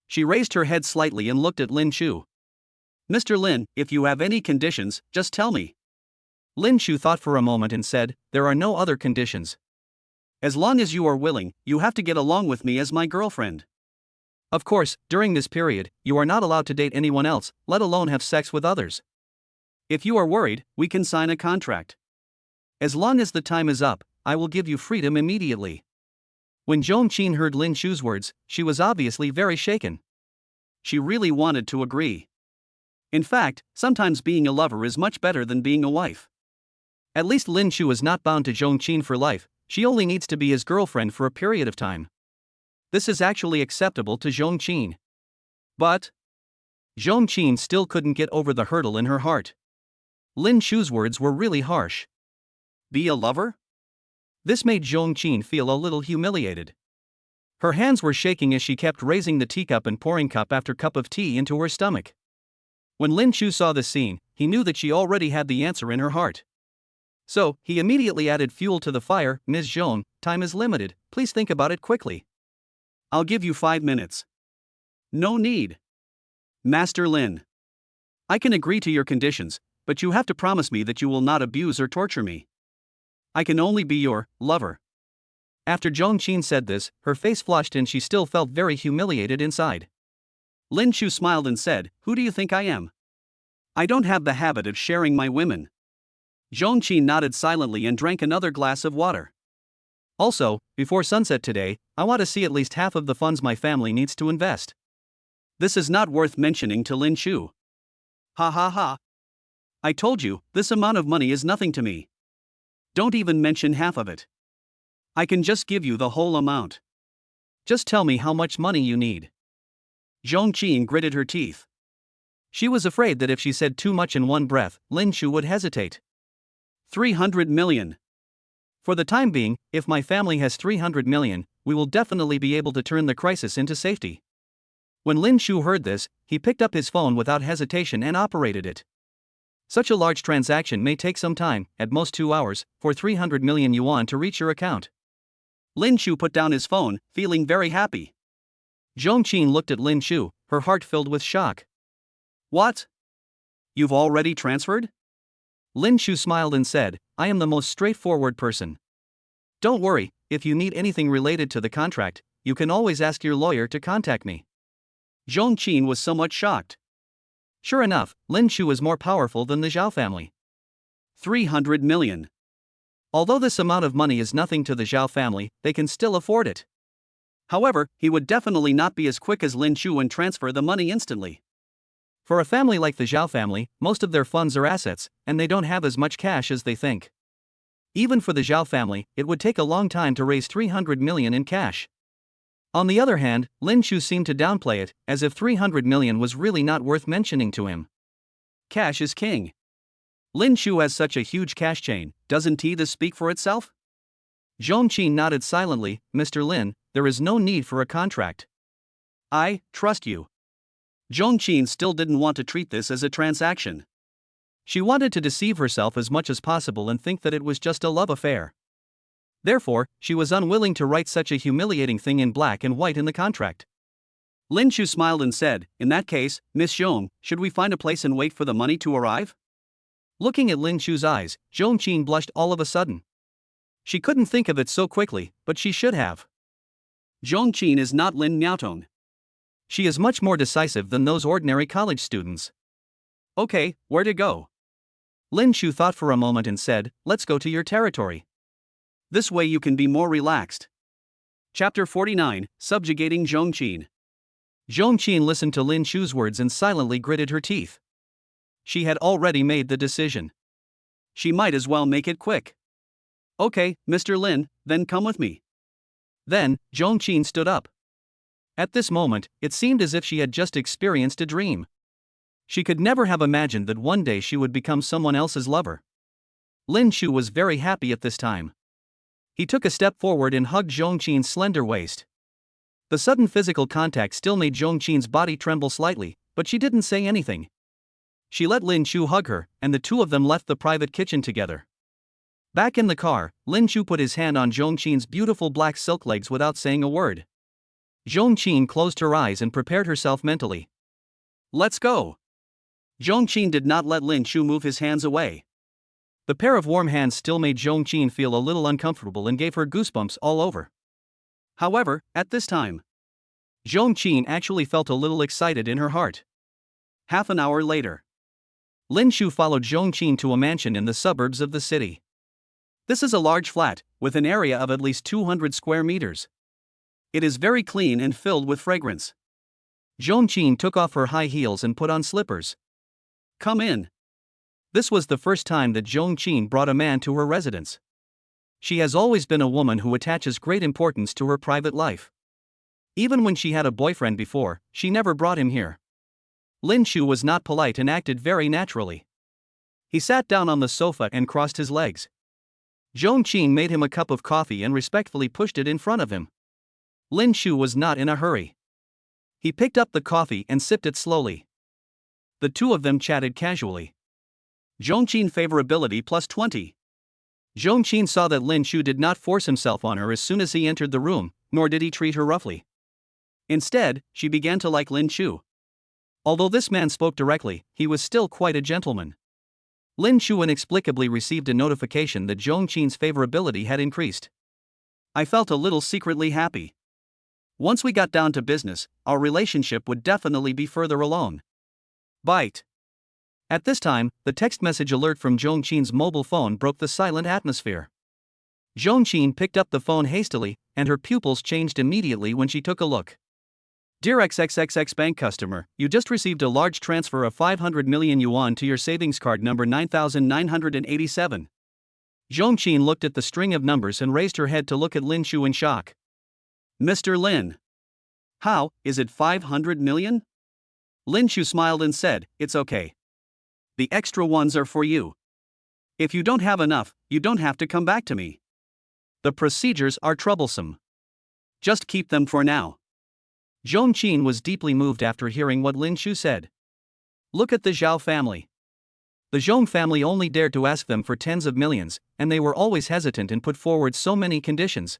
She raised her head slightly and looked at Lin Chu. Mr. Lin, if you have any conditions, just tell me. Lin Chu thought for a moment and said, there are no other conditions. As long as you are willing, you have to get along with me as my girlfriend. Of course, during this period, you are not allowed to date anyone else, let alone have sex with others. If you are worried, we can sign a contract. As long as the time is up, I will give you freedom immediately. When Zhong Qin heard Lin Chu's words, she was obviously very shaken. She really wanted to agree. In fact, sometimes being a lover is much better than being a wife. At least Lin Chu is not bound to Zhong Qin for life, she only needs to be his girlfriend for a period of time. This is actually acceptable to Zhong Qin. But Zhong Qin still couldn't get over the hurdle in her heart. Lin Chu's words were really harsh. Be a lover? This made Zhong Qin feel a little humiliated. Her hands were shaking as she kept raising the teacup and pouring cup after cup of tea into her stomach. When Lin Chu saw the scene, he knew that she already had the answer in her heart. So, he immediately added fuel to the fire. Ms. Zhong, time is limited, please think about it quickly. I'll give you 5 minutes. No need. Master Lin. I can agree to your conditions, but you have to promise me that you will not abuse or torture me. I can only be your lover. After Zhong Qin said this, her face flushed and she still felt very humiliated inside. Lin Chu smiled and said, who do you think I am? I don't have the habit of sharing my women. Zhong Qin nodded silently and drank another glass of water. Also, before sunset today, I want to see at least half of the funds my family needs to invest. This is not worth mentioning to Lin Chu. Ha ha ha. I told you, this amount of money is nothing to me. Don't even mention half of it. I can just give you the whole amount. Just tell me how much money you need. Zhong Qin gritted her teeth. She was afraid that if she said too much in one breath, Lin Chu would hesitate. 300 million. For the time being, if my family has 300 million, we will definitely be able to turn the crisis into safety. When Lin Chu heard this, he picked up his phone without hesitation and operated it. Such a large transaction may take some time, at most 2 hours, for 300 million yuan to reach your account. Lin Chu put down his phone, feeling very happy. Zhong Qin looked at Lin Chu, her heart filled with shock. What? You've already transferred? Lin Chu smiled and said, I am the most straightforward person. Don't worry, if you need anything related to the contract, you can always ask your lawyer to contact me. Zhong Qin was somewhat shocked. Sure enough, Lin Shu is more powerful than the Zhao family. 300 million. Although this amount of money is nothing to the Zhao family, they can still afford it. However, he would definitely not be as quick as Lin Shu and transfer the money instantly. For a family like the Zhao family, most of their funds are assets, and they don't have as much cash as they think. Even for the Zhao family, it would take a long time to raise 300 million in cash. On the other hand, Lin Shu seemed to downplay it, as if 300 million was really not worth mentioning to him. Cash is king. Lin Shu has such a huge cash chain, doesn't this speak for itself? Zhong Qin nodded silently. Mr. Lin, there is no need for a contract. I trust you. Zhong Qin still didn't want to treat this as a transaction. She wanted to deceive herself as much as possible and think that it was just a love affair. Therefore, she was unwilling to write such a humiliating thing in black and white in the contract. Lin Shu smiled and said, in that case, Miss Zhong, should we find a place and wait for the money to arrive? Looking at Lin Shu's eyes, Zhong Qin blushed all of a sudden. She couldn't think of it so quickly, but she should have. Zhong Qin is not Lin Miaotong. She is much more decisive than those ordinary college students. Okay, where to go? Lin Shu thought for a moment and said, let's go to your territory. This way you can be more relaxed. Chapter 49, Subjugating Zhong Qin. Zhong Qin listened to Lin Shu's words and silently gritted her teeth. She had already made the decision. She might as well make it quick. Okay, Mr. Lin, then come with me. Then, Zhong Qin stood up. At this moment, it seemed as if she had just experienced a dream. She could never have imagined that one day she would become someone else's lover. Lin Shu was very happy at this time. He took a step forward and hugged Zhong Qin's slender waist. The sudden physical contact still made Zhong Qin's body tremble slightly, but she didn't say anything. She let Lin Shu hug her, and the two of them left the private kitchen together. Back in the car, Lin Shu put his hand on Zhong Qin's beautiful black silk legs without saying a word. Zhong Qin closed her eyes and prepared herself mentally. Let's go. Zhong Qin did not let Lin Shu move his hands away. The pair of warm hands still made Zhong Qin feel a little uncomfortable and gave her goosebumps all over. However, at this time, Zhong Qin actually felt a little excited in her heart. Half an hour later, Lin Shu followed Zhong Qin to a mansion in the suburbs of the city. This is a large flat, with an area of at least 200 square meters. It is very clean and filled with fragrance. Zhong Qin took off her high heels and put on slippers. Come in. This was the first time that Zhong Qin brought a man to her residence. She has always been a woman who attaches great importance to her private life. Even when she had a boyfriend before, she never brought him here. Lin Shu was not polite and acted very naturally. He sat down on the sofa and crossed his legs. Zhong Qin made him a cup of coffee and respectfully pushed it in front of him. Lin Shu was not in a hurry. He picked up the coffee and sipped it slowly. The two of them chatted casually. Zhong Qin favorability plus 20. Zhong Qin saw that Lin Shu did not force himself on her as soon as he entered the room, nor did he treat her roughly. Instead, she began to like Lin Shu. Although this man spoke directly, he was still quite a gentleman. Lin Shu inexplicably received a notification that Zhong Qin's favorability had increased. I felt a little secretly happy. Once we got down to business, our relationship would definitely be further along. Bite. At this time, the text message alert from Zhong Qin's mobile phone broke the silent atmosphere. Zhong Qin picked up the phone hastily, and her pupils changed immediately when she took a look. Dear XXXX bank customer, you just received a large transfer of 500 million yuan to your savings card number 9987. Zhong Qin looked at the string of numbers and raised her head to look at Lin Shu in shock. Mr. Lin. How, is it 500 million? Lin Shu smiled and said, it's okay. The extra ones are for you. If you don't have enough, you don't have to come back to me. The procedures are troublesome. Just keep them for now. Zhong Qin was deeply moved after hearing what Lin Shu said. Look at the Zhao family. The Zhong family only dared to ask them for tens of millions, and they were always hesitant and put forward so many conditions.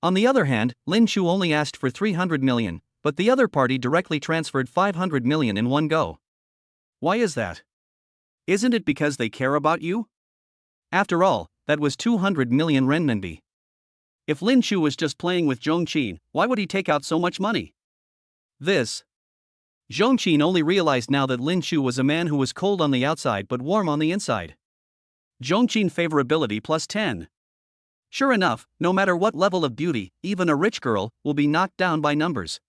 On the other hand, Lin Shu only asked for 300 million, but the other party directly transferred 500 million in one go. Why is that? Isn't it because they care about you? After all, that was 200 million renminbi. If Lin Chu was just playing with Zhong Qin, why would he take out so much money? Zhong Qin only realized now that Lin Chu was a man who was cold on the outside but warm on the inside. Zhong Qin favorability plus 10. Sure enough, no matter what level of beauty, even a rich girl will be knocked down by numbers.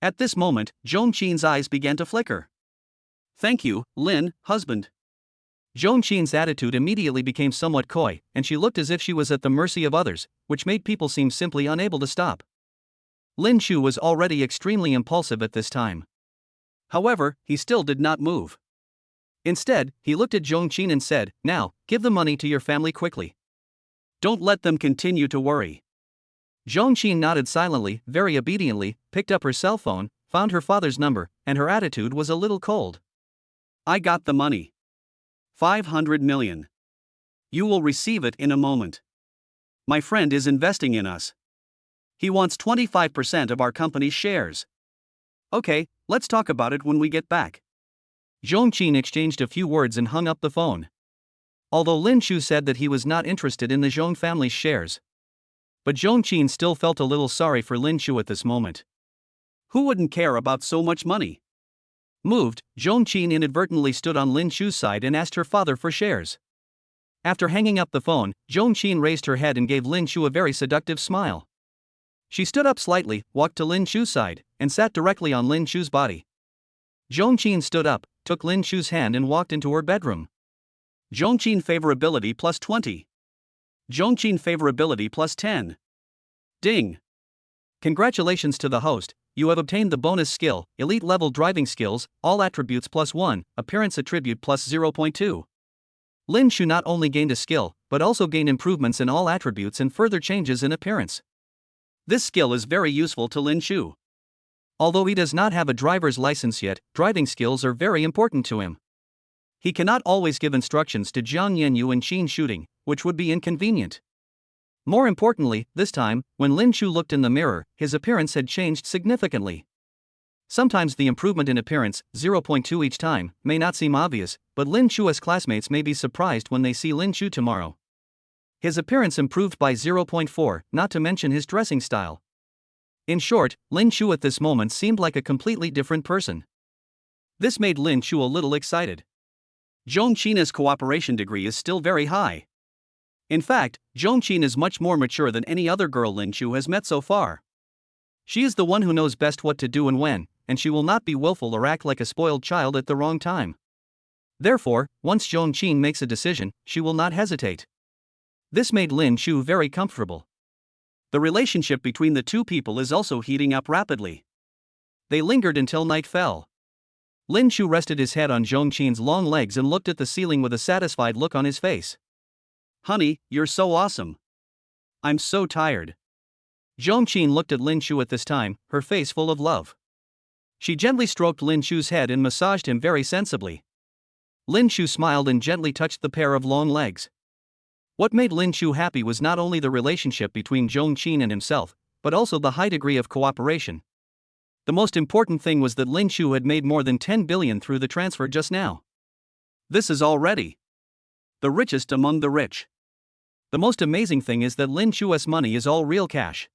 At this moment, Zhong Qin's eyes began to flicker. Thank you, Lin, husband. Zhong Qin's attitude immediately became somewhat coy, and she looked as if she was at the mercy of others, which made people seem simply unable to stop. Lin Chu was already extremely impulsive at this time. However, he still did not move. Instead, he looked at Zhong Qin and said, "Now, give the money to your family quickly. Don't let them continue to worry." Zhong Qin nodded silently, very obediently, picked up her cell phone, found her father's number, and her attitude was a little cold. "I got the money. 500 million. You will receive it in a moment. My friend is investing in us. He wants 25% of our company's shares. Okay, let's talk about it when we get back." Zhong Qin exchanged a few words and hung up the phone. Although Lin Chu said that he was not interested in the Zhong family's shares. But Zhong Qin still felt a little sorry for Lin Chu at this moment. Who wouldn't care about so much money? Moved, Zhong Qin inadvertently stood on Lin Chu's side and asked her father for shares. After hanging up the phone, Zhong Qin raised her head and gave Lin Chu a very seductive smile. She stood up slightly, walked to Lin Chu's side, and sat directly on Lin Chu's body. Zhong Qin stood up, took Lin Chu's hand and walked into her bedroom. Zhong Qin favorability plus 20. Zhong Qin favorability plus 10. Ding! Congratulations to the host, you have obtained the bonus skill, elite level driving skills, all attributes plus 1, appearance attribute plus 0.2. Lin Chu not only gained a skill, but also gained improvements in all attributes and further changes in appearance. This skill is very useful to Lin Chu. Although he does not have a driver's license yet, driving skills are very important to him. He cannot always give instructions to Jiang Yanyu in Qin shooting, which would be inconvenient. More importantly, this time, when Lin Chu looked in the mirror, his appearance had changed significantly. Sometimes the improvement in appearance, 0.2 each time, may not seem obvious, but Lin Chu's classmates may be surprised when they see Lin Chu tomorrow. His appearance improved by 0.4, not to mention his dressing style. In short, Lin Chu at this moment seemed like a completely different person. This made Lin Chu a little excited. Zhong Qin's cooperation degree is still very high. In fact, Zhong Qin is much more mature than any other girl Lin Chu has met so far. She is the one who knows best what to do and when, and she will not be willful or act like a spoiled child at the wrong time. Therefore, once Zhong Qin makes a decision, she will not hesitate. This made Lin Chu very comfortable. The relationship between the two people is also heating up rapidly. They lingered until night fell. Lin Chu rested his head on Zhong Qin's long legs and looked at the ceiling with a satisfied look on his face. "Honey, you're so awesome. I'm so tired." Zhong Qin looked at Lin Chu at this time, her face full of love. She gently stroked Lin Chu's head and massaged him very sensibly. Lin Chu smiled and gently touched the pair of long legs. What made Lin Chu happy was not only the relationship between Zhong Qin and himself, but also the high degree of cooperation. The most important thing was that Lin Chu had made more than 10 billion through the transfer just now. This is already the richest among the rich. The most amazing thing is that Lin Chu's money is all real cash.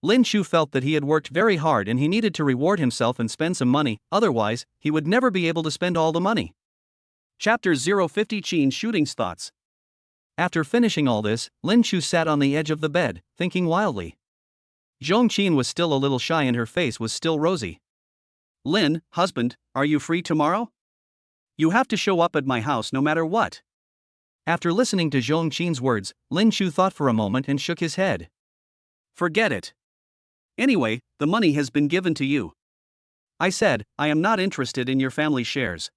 Lin Chu felt that he had worked very hard and he needed to reward himself and spend some money, otherwise, he would never be able to spend all the money. Chapter 050 Qin Shooting's Thoughts. After finishing all this, Lin Chu sat on the edge of the bed, thinking wildly. Zhong Qin was still a little shy and her face was still rosy. "Lin, husband, are you free tomorrow? You have to show up at my house no matter what." After listening to Zhong Qin's words, Lin Chu thought for a moment and shook his head. "Forget it. Anyway, the money has been given to you. I said, I am not interested in your family shares."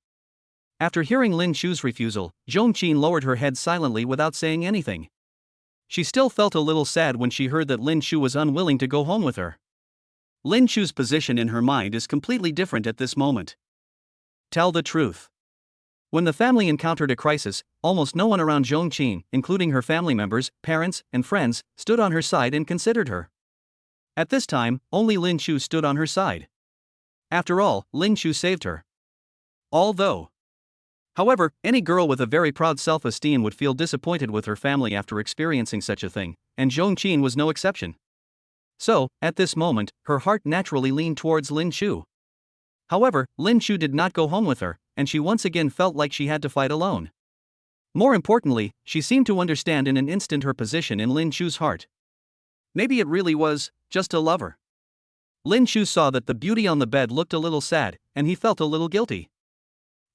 After hearing Lin Chu's refusal, Zhong Qin lowered her head silently without saying anything. She still felt a little sad when she heard that Lin Chu was unwilling to go home with her. Lin Chu's position in her mind is completely different at this moment. Tell the truth. When the family encountered a crisis, almost no one around Zhong Qin, including her family members, parents, and friends, stood on her side and considered her. At this time, only Lin Chu stood on her side. After all, Lin Chu saved her. However, any girl with a very proud self-esteem would feel disappointed with her family after experiencing such a thing, and Zhong Qin was no exception. So, at this moment, her heart naturally leaned towards Lin Chu. However, Lin Chu did not go home with her, and she once again felt like she had to fight alone. More importantly, she seemed to understand in an instant her position in Lin Chu's heart. Maybe it really was just a lover. Lin Chu saw that the beauty on the bed looked a little sad, and he felt a little guilty.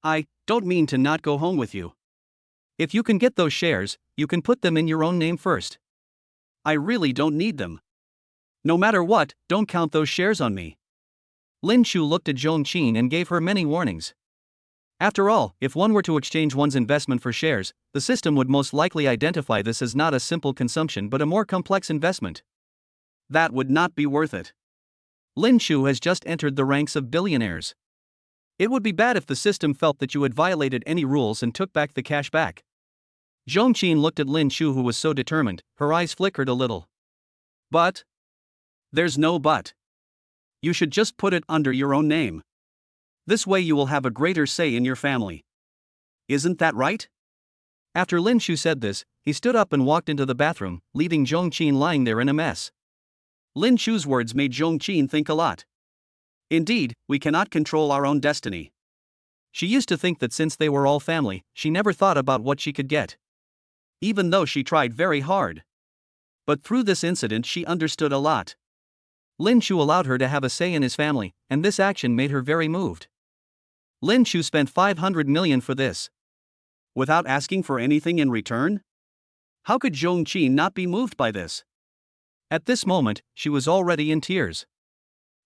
I don't mean to not go home with you. If you can get those shares, you can put them in your own name first. I really don't need them. No matter what, don't count those shares on me. Lin Chu looked at Zhong Qin and gave her many warnings. After all, if one were to exchange one's investment for shares, the system would most likely identify this as not a simple consumption but a more complex investment. That would not be worth it. Lin Chu has just entered the ranks of billionaires. It would be bad if the system felt that you had violated any rules and took back the cash back. Zhong Qin looked at Lin Chu, who was so determined, her eyes flickered a little. But? There's no but. You should just put it under your own name. This way you will have a greater say in your family. Isn't that right? After Lin Chu said this, he stood up and walked into the bathroom, leaving Zhong Qin lying there in a mess. Lin Chu's words made Zhong Qin think a lot. Indeed, we cannot control our own destiny. She used to think that since they were all family, she never thought about what she could get. Even though she tried very hard. But through this incident she understood a lot. Lin Chu allowed her to have a say in his family, and this action made her very moved. Lin Chu spent 500 million for this. Without asking for anything in return? How could Zhong Qin not be moved by this? At this moment, she was already in tears.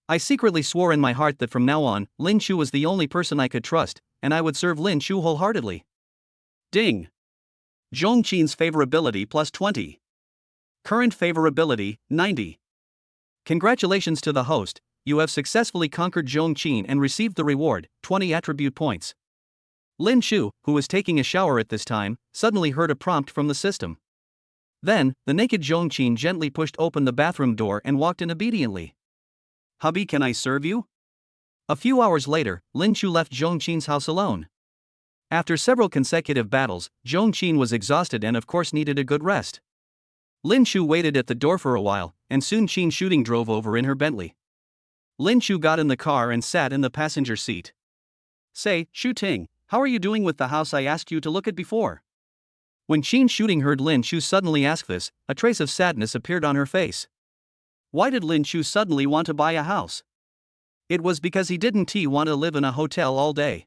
I secretly swore in my heart that from now on, Lin Chu was the only person I could trust, and I would serve Lin Chu wholeheartedly. Ding! Zhong Qin's favorability plus 20. Current favorability, 90. Congratulations to the host, you have successfully conquered Zhong Qin and received the reward, 20 attribute points. Lin Chu, who was taking a shower at this time, suddenly heard a prompt from the system. Then, the naked Zhong Qin gently pushed open the bathroom door and walked in obediently. Hubby, can I serve you? A few hours later, Lin Chu left Zhong Qin's house alone. After several consecutive battles, Zhong Qin was exhausted and of course needed a good rest. Lin Chu waited at the door for a while, and soon Qin Shooting drove over in her Bentley. Lin Chu got in the car and sat in the passenger seat. Say, Shooting, how are you doing with the house I asked you to look at before? When Qin Shooting heard Lin Chu suddenly ask this, a trace of sadness appeared on her face. Why did Lin Chu suddenly want to buy a house? It was because he didn't want to live in a hotel all day.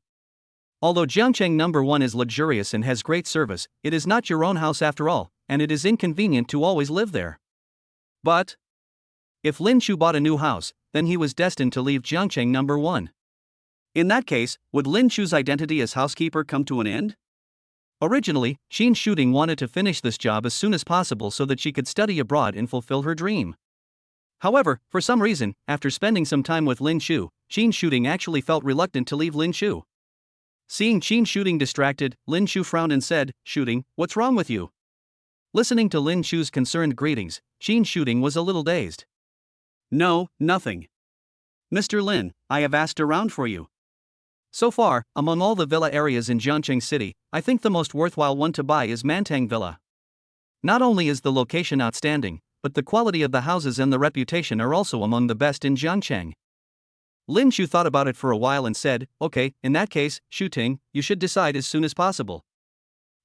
Although Jiangcheng number 1 is luxurious and has great service, it is not your own house after all, and it is inconvenient to always live there. But if Lin Chu bought a new house, then he was destined to leave Jiangcheng number 1. In that case, would Lin Chu's identity as housekeeper come to an end? Originally, Qin Shooting wanted to finish this job as soon as possible so that she could study abroad and fulfill her dream. However, for some reason, after spending some time with Lin Chu, Qin Shooting actually felt reluctant to leave Lin Chu. Seeing Qin Shooting distracted, Lin Chu frowned and said, Shooting, what's wrong with you? Listening to Lin Chu's concerned greetings, Qin Shooting was a little dazed. No, nothing. Mr. Lin, I have asked around for you. So far, among all the villa areas in Jiangcheng City, I think the most worthwhile one to buy is Mantang Villa. Not only is the location outstanding, but the quality of the houses and the reputation are also among the best in Jiangcheng. Lin Chu thought about it for a while and said, okay, in that case, Shooting, you should decide as soon as possible.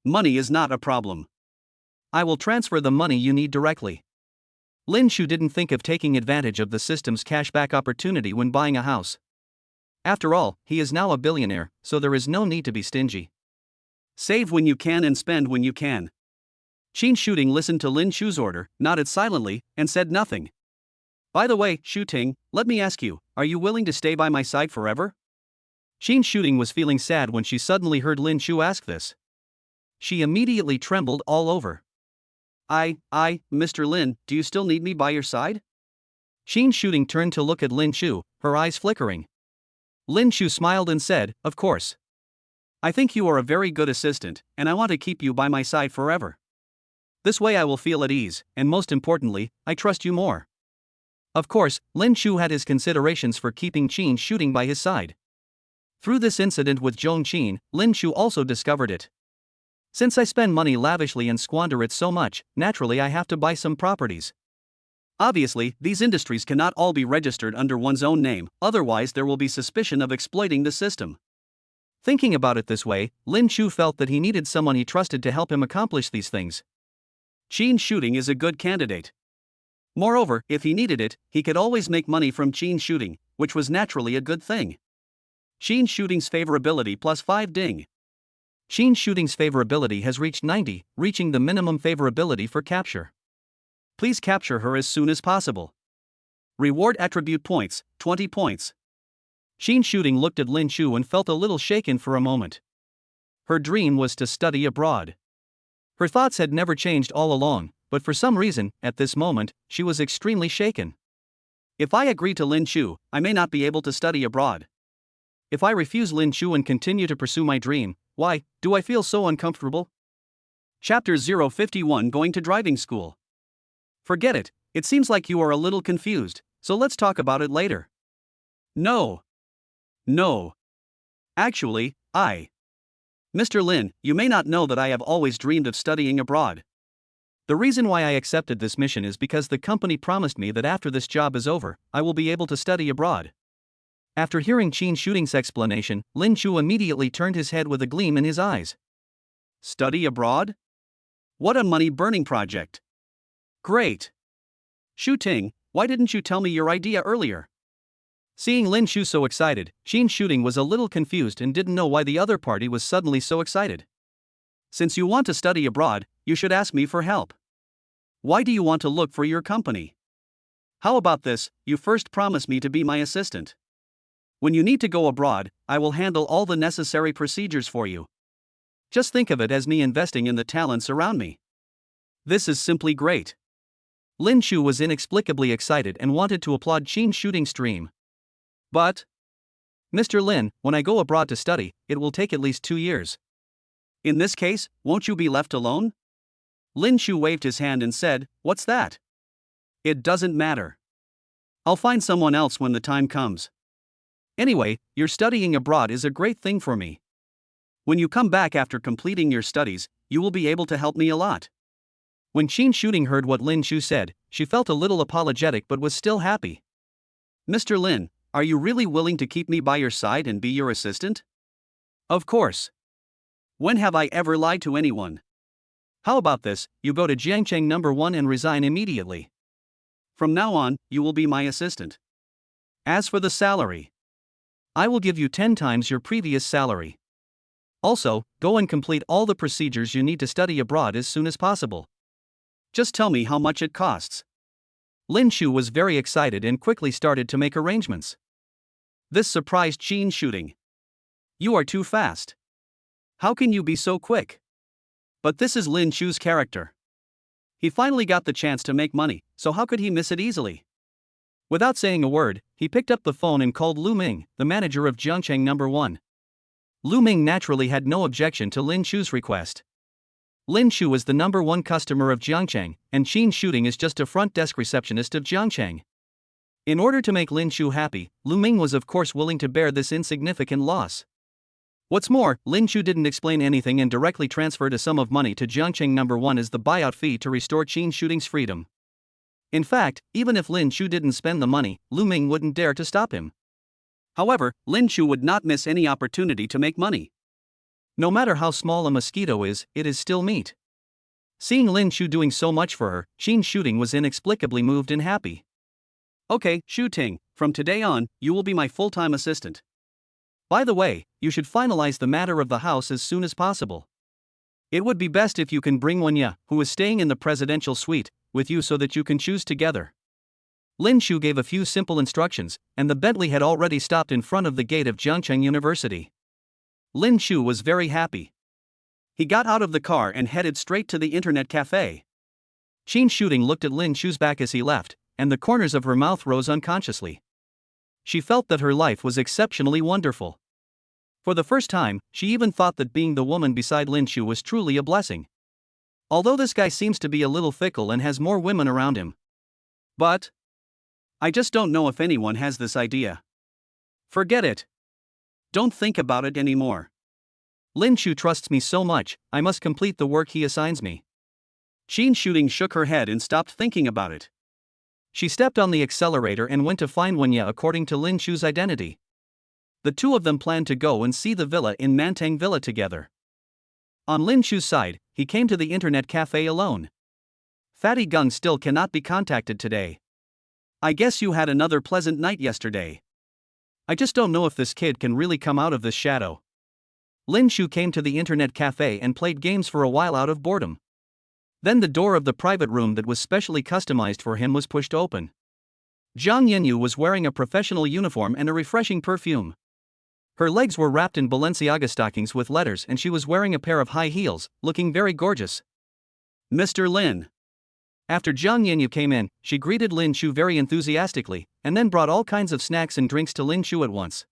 Money is not a problem. I will transfer the money you need directly. Lin Chu didn't think of taking advantage of the system's cashback opportunity when buying a house. After all, he is now a billionaire, so there is no need to be stingy. Save when you can and spend when you can. Qin Shooting listened to Lin Chu's order, nodded silently, and said nothing. By the way, Shooting, let me ask you, are you willing to stay by my side forever? Qin Shooting was feeling sad when she suddenly heard Lin Chu ask this. She immediately trembled all over. Mr. Lin, do you still need me by your side? Qin Shooting turned to look at Lin Chu, her eyes flickering. Lin Chu smiled and said, of course. I think you are a very good assistant, and I want to keep you by my side forever. This way I will feel at ease, and most importantly, I trust you more. Of course, Lin Chu had his considerations for keeping Qin Shooting by his side. Through this incident with Zhong Qin, Lin Chu also discovered it. Since I spend money lavishly and squander it so much, naturally I have to buy some properties. Obviously, these industries cannot all be registered under one's own name, otherwise there will be suspicion of exploiting the system. Thinking about it this way, Lin Chu felt that he needed someone he trusted to help him accomplish these things. Chain shooting is a good candidate. Moreover, if he needed it, he could always make money from chain shooting, which was naturally a good thing. Chain shooting's favorability plus 5 ding. Chain shooting's favorability has reached 90, reaching the minimum favorability for capture. Please capture her as soon as possible. Reward attribute points, 20 points. Chain shooting looked at Lin Chu and felt a little shaken for a moment. Her dream was to study abroad. Her thoughts had never changed all along, but for some reason, at this moment, she was extremely shaken. If I agree to Lin Chu, I may not be able to study abroad. If I refuse Lin Chu and continue to pursue my dream, why do I feel so uncomfortable? Chapter 051 Going to Driving School. Forget it, it seems like you are a little confused, so let's talk about it later. No. Actually, Mr. Lin, you may not know that I have always dreamed of studying abroad. The reason why I accepted this mission is because the company promised me that after this job is over, I will be able to study abroad. After hearing Chain Shooting's explanation, Lin Chu immediately turned his head with a gleam in his eyes. Study abroad? What a money-burning project. Great. Shu Ting, why didn't you tell me your idea earlier? Seeing Lin Chu so excited, Chain Shooting was a little confused and didn't know why the other party was suddenly so excited. Since you want to study abroad, you should ask me for help. Why do you want to look for your company? How about this, you first promise me to be my assistant. When you need to go abroad, I will handle all the necessary procedures for you. Just think of it as me investing in the talents around me. This is simply great. Lin Chu was inexplicably excited and wanted to applaud Chain Shooting's dream. But, Mr. Lin, when I go abroad to study, it will take at least 2 years. In this case, won't you be left alone? Lin Chu waved his hand and said, "What's that? It doesn't matter. I'll find someone else when the time comes. Anyway, your studying abroad is a great thing for me. When you come back after completing your studies, you will be able to help me a lot." When Chain Shooting heard what Lin Chu said, she felt a little apologetic but was still happy. Mr. Lin, are you really willing to keep me by your side and be your assistant? Of course. When have I ever lied to anyone? How about this, you go to Jiangcheng number 1 and resign immediately. From now on, you will be my assistant. As for the salary, I will give you 10 times your previous salary. Also, go and complete all the procedures you need to study abroad as soon as possible. Just tell me how much it costs. Lin Chu was very excited and quickly started to make arrangements. This surprised Chain Shooting. You are too fast. How can you be so quick? But this is Lin Chu's character. He finally got the chance to make money, so how could he miss it easily? Without saying a word, he picked up the phone and called Lu Ming, the manager of Jiangcheng number 1. Lu Ming naturally had no objection to Lin Chu's request. Lin Chu is the number 1 customer of Jiangcheng, and Chain Shooting is just a front desk receptionist of Jiangcheng. In order to make Lin Chu happy, Lu Ming was of course willing to bear this insignificant loss. What's more, Lin Chu didn't explain anything and directly transferred a sum of money to Jiangcheng number 1 as the buyout fee to restore Chain Shooting's freedom. In fact, even if Lin Chu didn't spend the money, Lu Ming wouldn't dare to stop him. However, Lin Chu would not miss any opportunity to make money. No matter how small a mosquito is, it is still meat. Seeing Lin Chu doing so much for her, Chain Shooting was inexplicably moved and happy. Okay, Shu Ting, from today on, you will be my full-time assistant. By the way, you should finalize the matter of the house as soon as possible. It would be best if you can bring Wanya, who is staying in the presidential suite, with you so that you can choose together. Lin Chu gave a few simple instructions, and the Bentley had already stopped in front of the gate of Jiangcheng University. Lin Chu was very happy. He got out of the car and headed straight to the internet cafe. Chain Shooting looked at Lin Chu's back as he left, and the corners of her mouth rose unconsciously. She felt that her life was exceptionally wonderful. For the first time, she even thought that being the woman beside Lin Chu was truly a blessing. Although this guy seems to be a little fickle and has more women around him. But I just don't know if anyone has this idea. Forget it. Don't think about it anymore. Lin Chu trusts me so much, I must complete the work he assigns me. Qin Shooting shook her head and stopped thinking about it. She stepped on the accelerator and went to find Wenya according to Lin Chu's identity. The two of them planned to go and see the villa in Mantang Villa together. On Lin Chu's side, he came to the internet cafe alone. Fatty Gung still cannot be contacted today. I guess you had another pleasant night yesterday. I just don't know if this kid can really come out of this shadow. Lin Chu came to the internet cafe and played games for a while out of boredom. Then the door of the private room that was specially customized for him was pushed open. Zhang Yanyu was wearing a professional uniform and a refreshing perfume. Her legs were wrapped in Balenciaga stockings with letters and she was wearing a pair of high heels, looking very gorgeous. Mr. Lin. After Zhang Yanyu came in, she greeted Lin Chu very enthusiastically, and then brought all kinds of snacks and drinks to Lin Chu at once.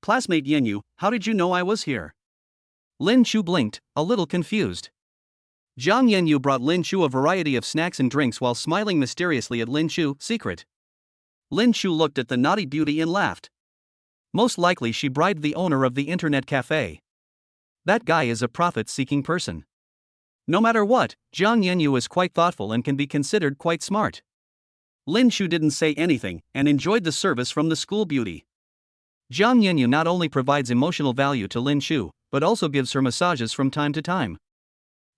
Classmate Yanyu, how did you know I was here? Lin Chu blinked, a little confused. Zhang Yanyu brought Lin Chu a variety of snacks and drinks while smiling mysteriously at Lin Chu, secret. Lin Chu looked at the naughty beauty and laughed. Most likely she bribed the owner of the internet cafe. That guy is a profit-seeking person. No matter what, Zhang Yanyu is quite thoughtful and can be considered quite smart. Lin Chu didn't say anything and enjoyed the service from the school beauty. Zhang Yanyu not only provides emotional value to Lin Chu, but also gives her massages from time to time.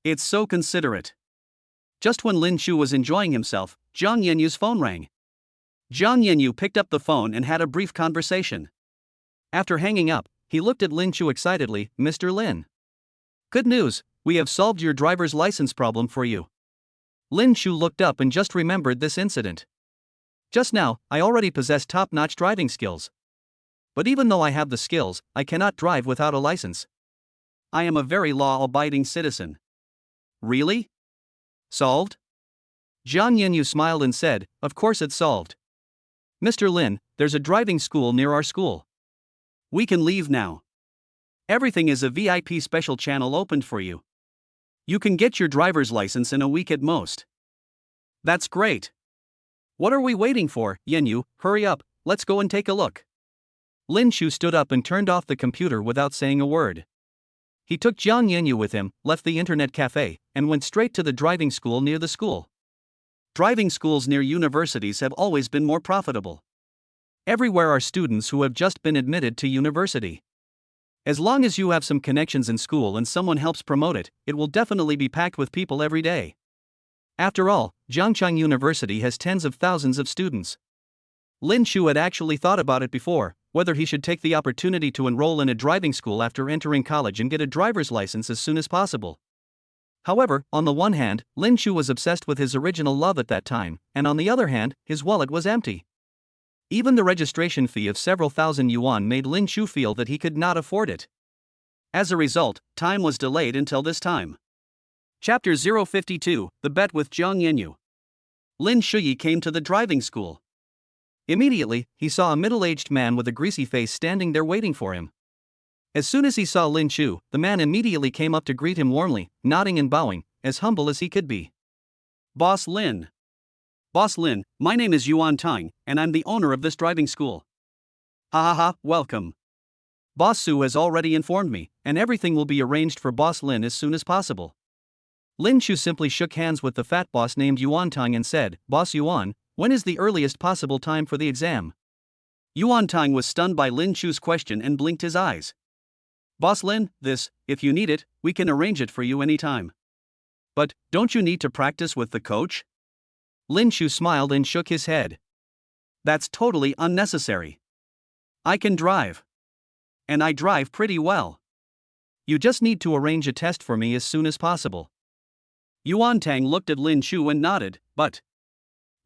It's so considerate. Just when Lin Chu was enjoying himself, Zhang Yanyu's phone rang. Zhang Yanyu picked up the phone and had a brief conversation. After hanging up, he looked at Lin Chu excitedly. Mr. Lin. Good news, we have solved your driver's license problem for you. Lin Chu looked up and just remembered this incident. Just now, I already possess top-notch driving skills. But even though I have the skills, I cannot drive without a license. I am a very law-abiding citizen. Really? Solved? Zhang Yanyu smiled and said, of course it's solved. Mr. Lin, there's a driving school near our school. We can leave now. Everything is a VIP special channel opened for you. You can get your driver's license in a week at most. That's great. What are we waiting for, Yanyu? Hurry up, let's go and take a look. Lin Chu stood up and turned off the computer without saying a word. He took Zhang Yanyu with him, left the internet cafe, and went straight to the driving school near the school. Driving schools near universities have always been more profitable. Everywhere are students who have just been admitted to university. As long as you have some connections in school and someone helps promote it, it will definitely be packed with people every day. After all, Zhangchang University has tens of thousands of students. Lin Chu had actually thought about it before, whether he should take the opportunity to enroll in a driving school after entering college and get a driver's license as soon as possible. However, on the one hand, Lin Chu was obsessed with his original love at that time, and on the other hand, his wallet was empty. Even the registration fee of several thousand yuan made Lin Chu feel that he could not afford it. As a result, time was delayed until this time. Chapter 052, The Bet with Zhang Yanyu. Lin Shuyi came to the driving school. Immediately, he saw a middle-aged man with a greasy face standing there waiting for him. As soon as he saw Lin Chu, the man immediately came up to greet him warmly, nodding and bowing, as humble as he could be. Boss Lin. Boss Lin, my name is Yuan Tang, and I'm the owner of this driving school. Ha ha ha, welcome. Boss Su has already informed me, and everything will be arranged for Boss Lin as soon as possible. Lin Chu simply shook hands with the fat boss named Yuan Tang and said, Boss Yuan, when is the earliest possible time for the exam? Yuan Tang was stunned by Lin Chu's question and blinked his eyes. Boss Lin, if you need it, we can arrange it for you anytime. But, don't you need to practice with the coach? Lin Chu smiled and shook his head. That's totally unnecessary. I can drive. And I drive pretty well. You just need to arrange a test for me as soon as possible. Yuan Tang looked at Lin Chu and nodded, but...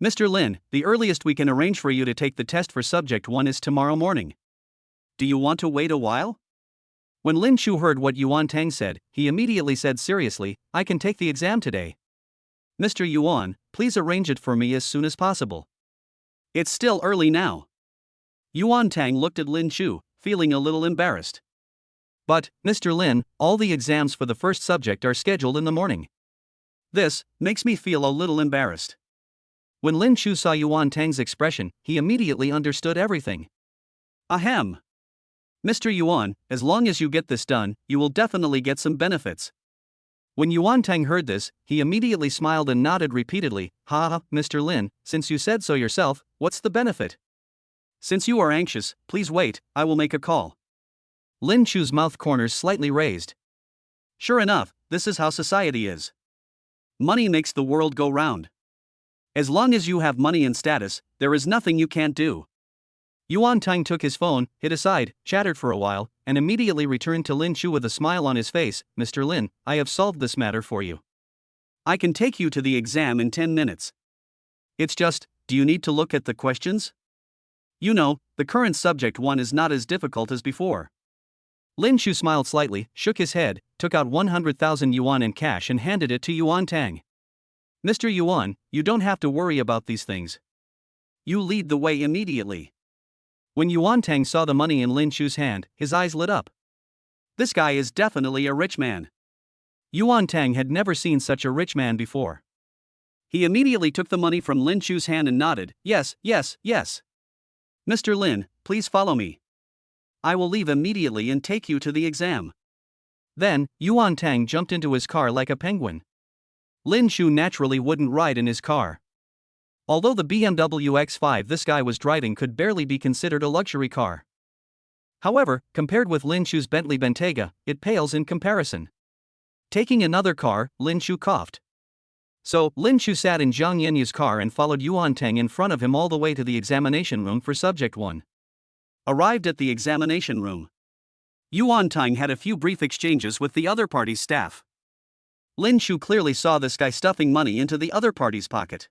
Mr. Lin, the earliest we can arrange for you to take the test for Subject 1 is tomorrow morning. Do you want to wait a while? When Lin Chu heard what Yuan Tang said, he immediately said seriously, I can take the exam today. Mr. Yuan, please arrange it for me as soon as possible. It's still early now. Yuan Tang looked at Lin Chu, feeling a little embarrassed. But, Mr. Lin, all the exams for the first subject are scheduled in the morning. This makes me feel a little embarrassed. When Lin Chu saw Yuan Tang's expression, he immediately understood everything. Ahem. Mr. Yuan, as long as you get this done, you will definitely get some benefits. When Yuan Tang heard this, he immediately smiled and nodded repeatedly. Ha, Mr. Lin, since you said so yourself, what's the benefit? Since you are anxious, please wait, I will make a call. Lin Chu's mouth corners slightly raised. Sure enough, this is how society is. Money makes the world go round. As long as you have money and status, there is nothing you can't do. Yuan Tang took his phone, hit aside, chattered for a while, and immediately returned to Lin Chu with a smile on his face. Mr. Lin, I have solved this matter for you. I can take you to the exam in 10 minutes. It's just, do you need to look at the questions? You know, the current subject one is not as difficult as before. Lin Chu smiled slightly, shook his head, took out 100,000 yuan in cash and handed it to Yuan Tang. Mr. Yuan, you don't have to worry about these things. You lead the way immediately. When Yuan Tang saw the money in Lin Chu's hand, his eyes lit up. This guy is definitely a rich man. Yuan Tang had never seen such a rich man before. He immediately took the money from Lin Chu's hand and nodded. Yes. Mr. Lin, please follow me. I will leave immediately and take you to the exam. Then, Yuan Tang jumped into his car like a penguin. Lin Chu naturally wouldn't ride in his car. Although the BMW X5 this guy was driving could barely be considered a luxury car. However, compared with Lin Chu's Bentley Bentayga, it pales in comparison. Taking another car, Lin Chu coughed. So, Lin Chu sat in Zhang Yenyu's car and followed Yuan Tang in front of him all the way to the examination room for Subject 1. Arrived at the examination room, Yuan Tang had a few brief exchanges with the other party's staff. Lin Chu clearly saw this guy stuffing money into the other party's pocket.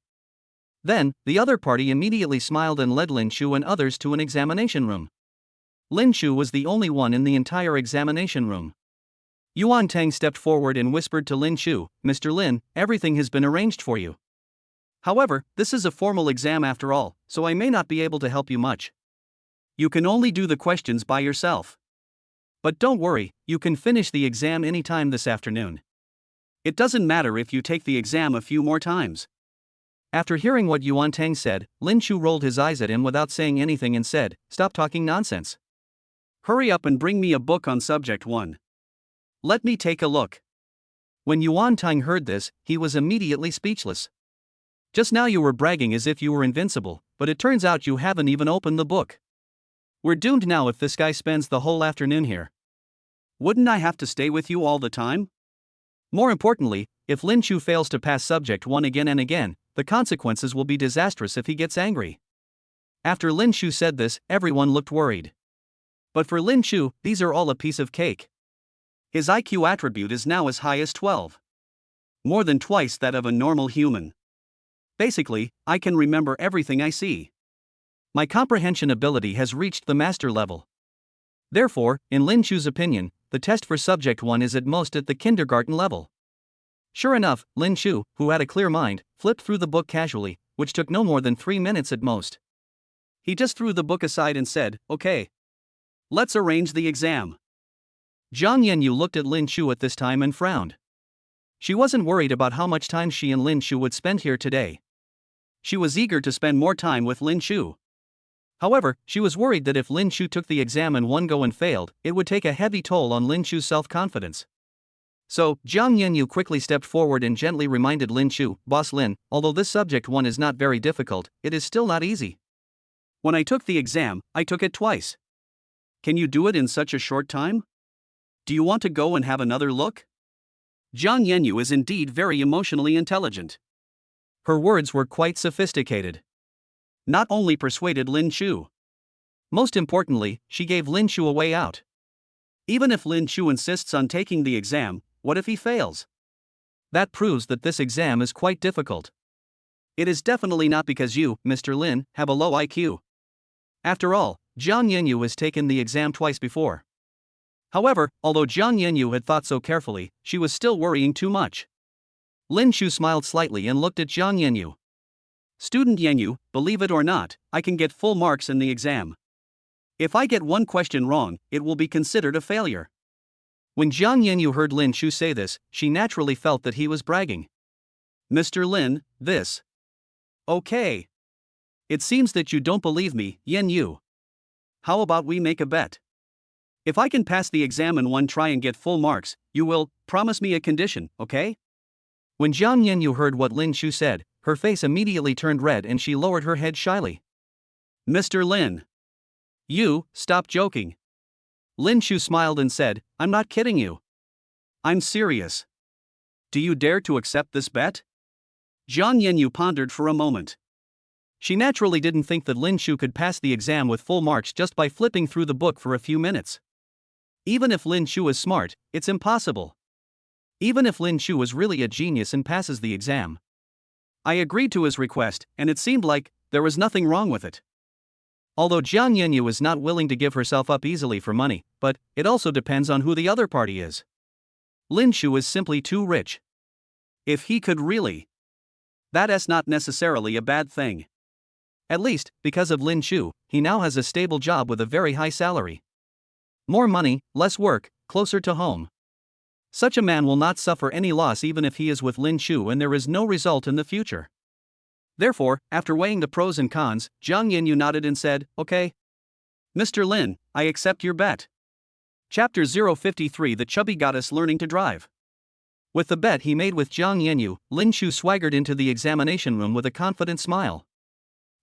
Then, the other party immediately smiled and led Lin Chu and others to an examination room. Lin Chu was the only one in the entire examination room. Yuan Tang stepped forward and whispered to Lin Chu, Mr. Lin, everything has been arranged for you. However, this is a formal exam after all, so I may not be able to help you much. You can only do the questions by yourself. But don't worry, you can finish the exam anytime this afternoon. It doesn't matter if you take the exam a few more times. After hearing what Yuan Tang said, Lin Chu rolled his eyes at him without saying anything and said, Stop talking nonsense. Hurry up and bring me a book on Subject 1. Let me take a look. When Yuan Tang heard this, he was immediately speechless. Just now you were bragging as if you were invincible, but it turns out you haven't even opened the book. We're doomed now if this guy spends the whole afternoon here. Wouldn't I have to stay with you all the time? More importantly, if Lin Chu fails to pass Subject 1 again and again, the consequences will be disastrous if he gets angry. After Lin Chu said this, everyone looked worried. But for Lin Chu, these are all a piece of cake. His IQ attribute is now as high as 12. More than twice that of a normal human. Basically, I can remember everything I see. My comprehension ability has reached the master level. Therefore, in Lin Chu's opinion, the test for Subject 1 is at most at the kindergarten level. Sure enough, Lin Chu, who had a clear mind, flipped through the book casually, which took no more than 3 minutes at most. He just threw the book aside and said, Okay. Let's arrange the exam. Zhang Yenyu looked at Lin Chu at this time and frowned. She wasn't worried about how much time she and Lin Chu would spend here today. She was eager to spend more time with Lin Chu. However, she was worried that if Lin Chu took the exam in one go and failed, it would take a heavy toll on Lin Chu's self-confidence. So, Zhang Yenyu quickly stepped forward and gently reminded Lin Chu, Boss Lin, although this Subject 1 is not very difficult, it is still not easy. When I took the exam, I took it twice. Can you do it in such a short time? Do you want to go and have another look? Zhang Yenyu is indeed very emotionally intelligent. Her words were quite sophisticated. Not only persuaded Lin Chu. Most importantly, she gave Lin Chu a way out. Even if Lin Chu insists on taking the exam, what if he fails? That proves that this exam is quite difficult. It is definitely not because you, Mr. Lin, have a low IQ. After all, Zhang Yenyu has taken the exam twice before. However, although Zhang Yenyu had thought so carefully, she was still worrying too much. Lin Chu smiled slightly and looked at Zhang Yenyu. Student Yenyu, believe it or not, I can get full marks in the exam. If I get one question wrong, it will be considered a failure. When Zhang Yenyu heard Lin Chu say this, she naturally felt that he was bragging. Mr. Lin, this. Okay. It seems that you don't believe me, Yenyu. How about we make a bet? If I can pass the exam in one try and get full marks, you will promise me a condition, okay? When Jiang Yanyu heard what Lin Shu said, her face immediately turned red and she lowered her head shyly. Mr. Lin. You, stop joking. Lin Shu smiled and said, I'm not kidding you. I'm serious. Do you dare to accept this bet? Jiang Yanyu pondered for a moment. She naturally didn't think that Lin Shu could pass the exam with full marks just by flipping through the book for a few minutes. Even if Lin Shu is smart, it's impossible. Even if Lin Shu is really a genius and passes the exam. I agreed to his request, and it seemed like there was nothing wrong with it. Although Jiang Yanyu is not willing to give herself up easily for money, but it also depends on who the other party is. Lin Shu is simply too rich. If he could really. That's not necessarily a bad thing. At least, because of Lin Shu, he now has a stable job with a very high salary. More money, less work, closer to home. Such a man will not suffer any loss even if he is with Lin Shu and there is no result in the future. Therefore, after weighing the pros and cons, Jiang Yanyu nodded and said, okay. Mr. Lin, I accept your bet. Chapter 053 The Chubby Goddess Learning to Drive. With the bet he made with Jiang Yanyu, Lin Shu swaggered into the examination room with a confident smile.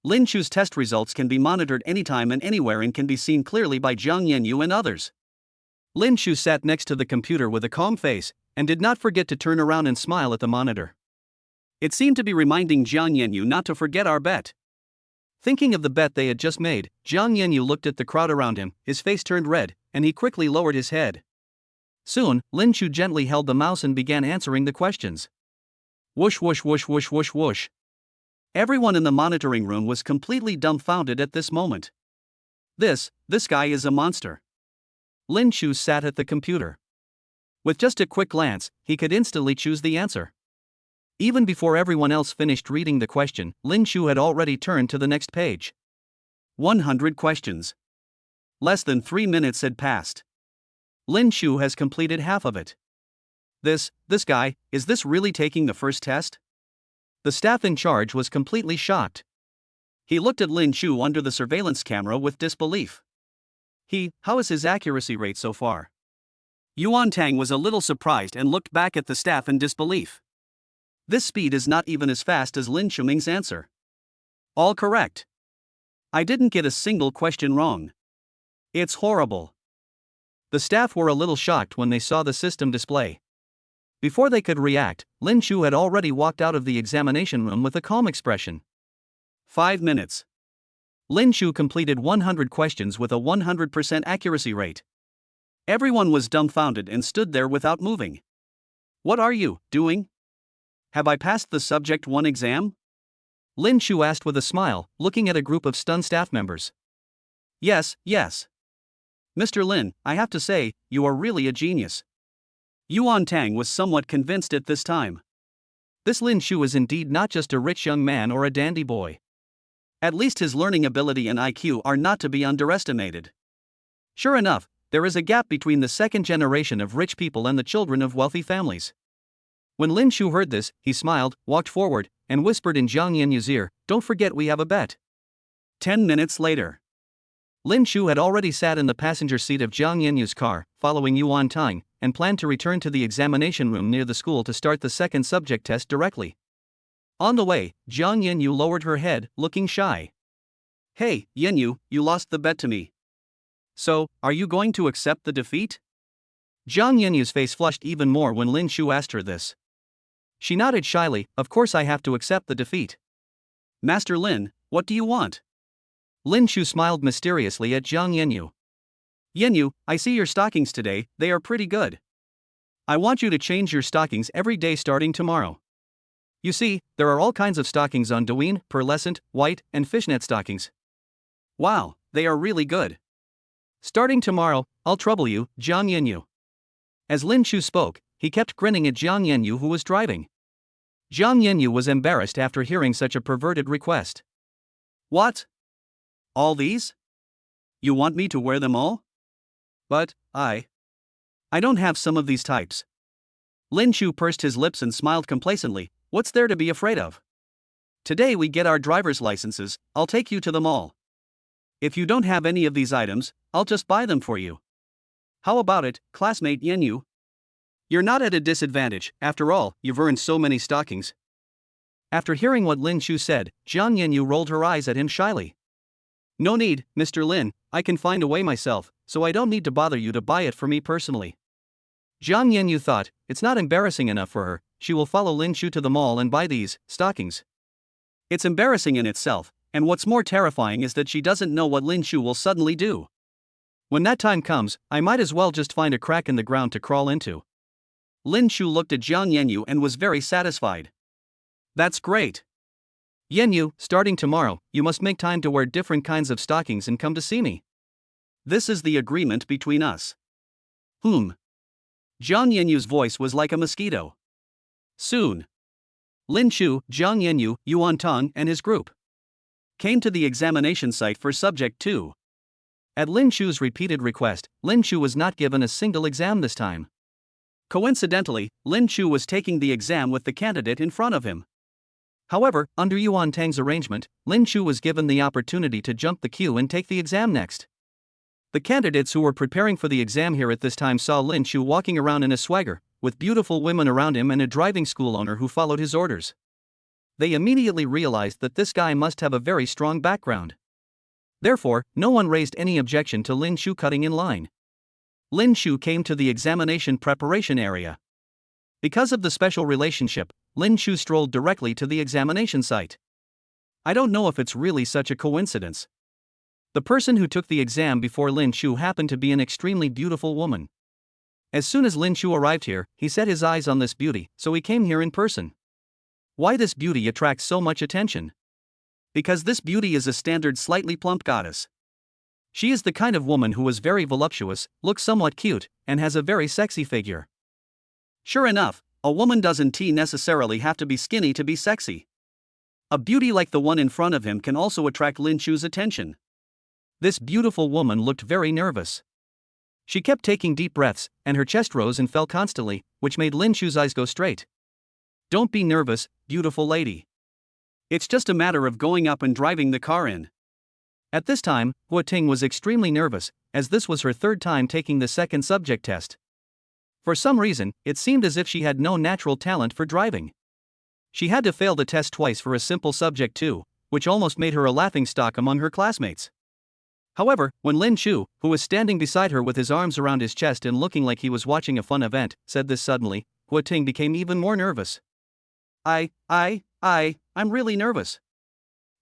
Lin Shu's test results can be monitored anytime and anywhere and can be seen clearly by Jiang Yanyu and others. Lin Shu sat next to the computer with a calm face, and did not forget to turn around and smile at the monitor. It seemed to be reminding Jiang Yanyu not to forget our bet. Thinking of the bet they had just made, Jiang Yanyu looked at the crowd around him, his face turned red, and he quickly lowered his head. Soon, Lin Shu gently held the mouse and began answering the questions. Whoosh whoosh whoosh whoosh whoosh whoosh. Everyone in the monitoring room was completely dumbfounded at this moment. This guy is a monster. Lin Shu sat at the computer. With just a quick glance, he could instantly choose the answer. Even before everyone else finished reading the question, Lin Shu had already turned to the next page. 100 questions. Less than 3 minutes had passed. Lin Shu has completed half of it. This guy, is this really taking the first test? The staff in charge was completely shocked. He looked at Lin Shu under the surveillance camera with disbelief. How is his accuracy rate so far? Yuan Tang was a little surprised and looked back at the staff in disbelief. This speed is not even as fast as Lin Shuming's answer. All correct. I didn't get a single question wrong. It's horrible. The staff were a little shocked when they saw the system display. Before they could react, Lin Shu had already walked out of the examination room with a calm expression. 5 minutes. Lin Shu completed 100 questions with a 100% accuracy rate. Everyone was dumbfounded and stood there without moving. What are you doing? Have I passed the Subject 1 exam? Lin Shu asked with a smile, looking at a group of stunned staff members. Yes. Mr. Lin, I have to say, you are really a genius. Yuan Tang was somewhat convinced at this time. This Lin Shu is indeed not just a rich young man or a dandy boy. At least his learning ability and IQ are not to be underestimated. Sure enough, there is a gap between the second generation of rich people and the children of wealthy families. When Lin Shu heard this, he smiled, walked forward, and whispered in Jiang Yanyu's ear, "Don't forget we have a bet." 10 minutes later. Lin Shu had already sat in the passenger seat of Jiang Yanyu's car, following Yuan Tang, and planned to return to the examination room near the school to start the second subject test directly. On the way, Jiang Yanyu lowered her head, looking shy. Hey, Yanyu, you lost the bet to me. So, are you going to accept the defeat? Jiang Yanyu's face flushed even more when Lin Shu asked her this. She nodded shyly, of course I have to accept the defeat. Master Lin, what do you want? Lin Shu smiled mysteriously at Jiang Yanyu. Yanyu, I see your stockings today, they are pretty good. I want you to change your stockings every day starting tomorrow. You see, there are all kinds of stockings on Douyin, pearlescent, white, and fishnet stockings. Wow, they are really good. Starting tomorrow, I'll trouble you, Jiang Yanyu. As Lin Shu spoke, he kept grinning at Jiang Yanyu who was driving. Jiang Yanyu was embarrassed after hearing such a perverted request. What? All these? You want me to wear them all? But, I don't have some of these types. Lin Shu pursed his lips and smiled complacently. What's there to be afraid of? Today we get our driver's licenses, I'll take you to them all. If you don't have any of these items, I'll just buy them for you. How about it, classmate Yenyu? You're not at a disadvantage, after all, you've earned so many stockings. After hearing what Lin Shu said, Jiang Yenyu rolled her eyes at him shyly. No need, Mr. Lin, I can find a way myself, so I don't need to bother you to buy it for me personally. Jiang Yenyu thought, it's not embarrassing enough for her, she will follow Lin Shu to the mall and buy these stockings. It's embarrassing in itself, and what's more terrifying is that she doesn't know what Lin Shu will suddenly do. When that time comes, I might as well just find a crack in the ground to crawl into. Lin Shu looked at Jiang Yenyu and was very satisfied. That's great. Yenyu, starting tomorrow, you must make time to wear different kinds of stockings and come to see me. This is the agreement between us. Jiang Yenyu's voice was like a mosquito. Soon, Lin Shu, Jiang Yenyu, Yuan Tong, and his group came to the examination site for Subject 2. At Lin Shu's repeated request, Lin Shu was not given a single exam this time. Coincidentally, Lin Shu was taking the exam with the candidate in front of him. However, under Yuan Tang's arrangement, Lin Shu was given the opportunity to jump the queue and take the exam next. The candidates who were preparing for the exam here at this time saw Lin Shu walking around in a swagger, with beautiful women around him and a driving school owner who followed his orders. They immediately realized that this guy must have a very strong background. Therefore, no one raised any objection to Lin Shu cutting in line. Lin Shu came to the examination preparation area. Because of the special relationship, Lin Shu strolled directly to the examination site. I don't know if it's really such a coincidence. The person who took the exam before Lin Shu happened to be an extremely beautiful woman. As soon as Lin Shu arrived here, he set his eyes on this beauty, so he came here in person. Why this beauty attracts so much attention? Because this beauty is a standard slightly plump goddess. She is the kind of woman who is very voluptuous, looks somewhat cute, and has a very sexy figure. Sure enough, a woman doesn't necessarily have to be skinny to be sexy. A beauty like the one in front of him can also attract Lin Shu's attention. This beautiful woman looked very nervous. She kept taking deep breaths, and her chest rose and fell constantly, which made Lin Shu's eyes go straight. Don't be nervous, beautiful lady. It's just a matter of going up and driving the car in. At this time, Guo Ting was extremely nervous, as this was her third time taking the second subject test. For some reason, it seemed as if she had no natural talent for driving. She had to fail the test twice for a simple subject too, which almost made her a laughingstock among her classmates. However, when Lin Shu, who was standing beside her with his arms around his chest and looking like he was watching a fun event, said this suddenly, Guo Ting became even more nervous. I'm really nervous.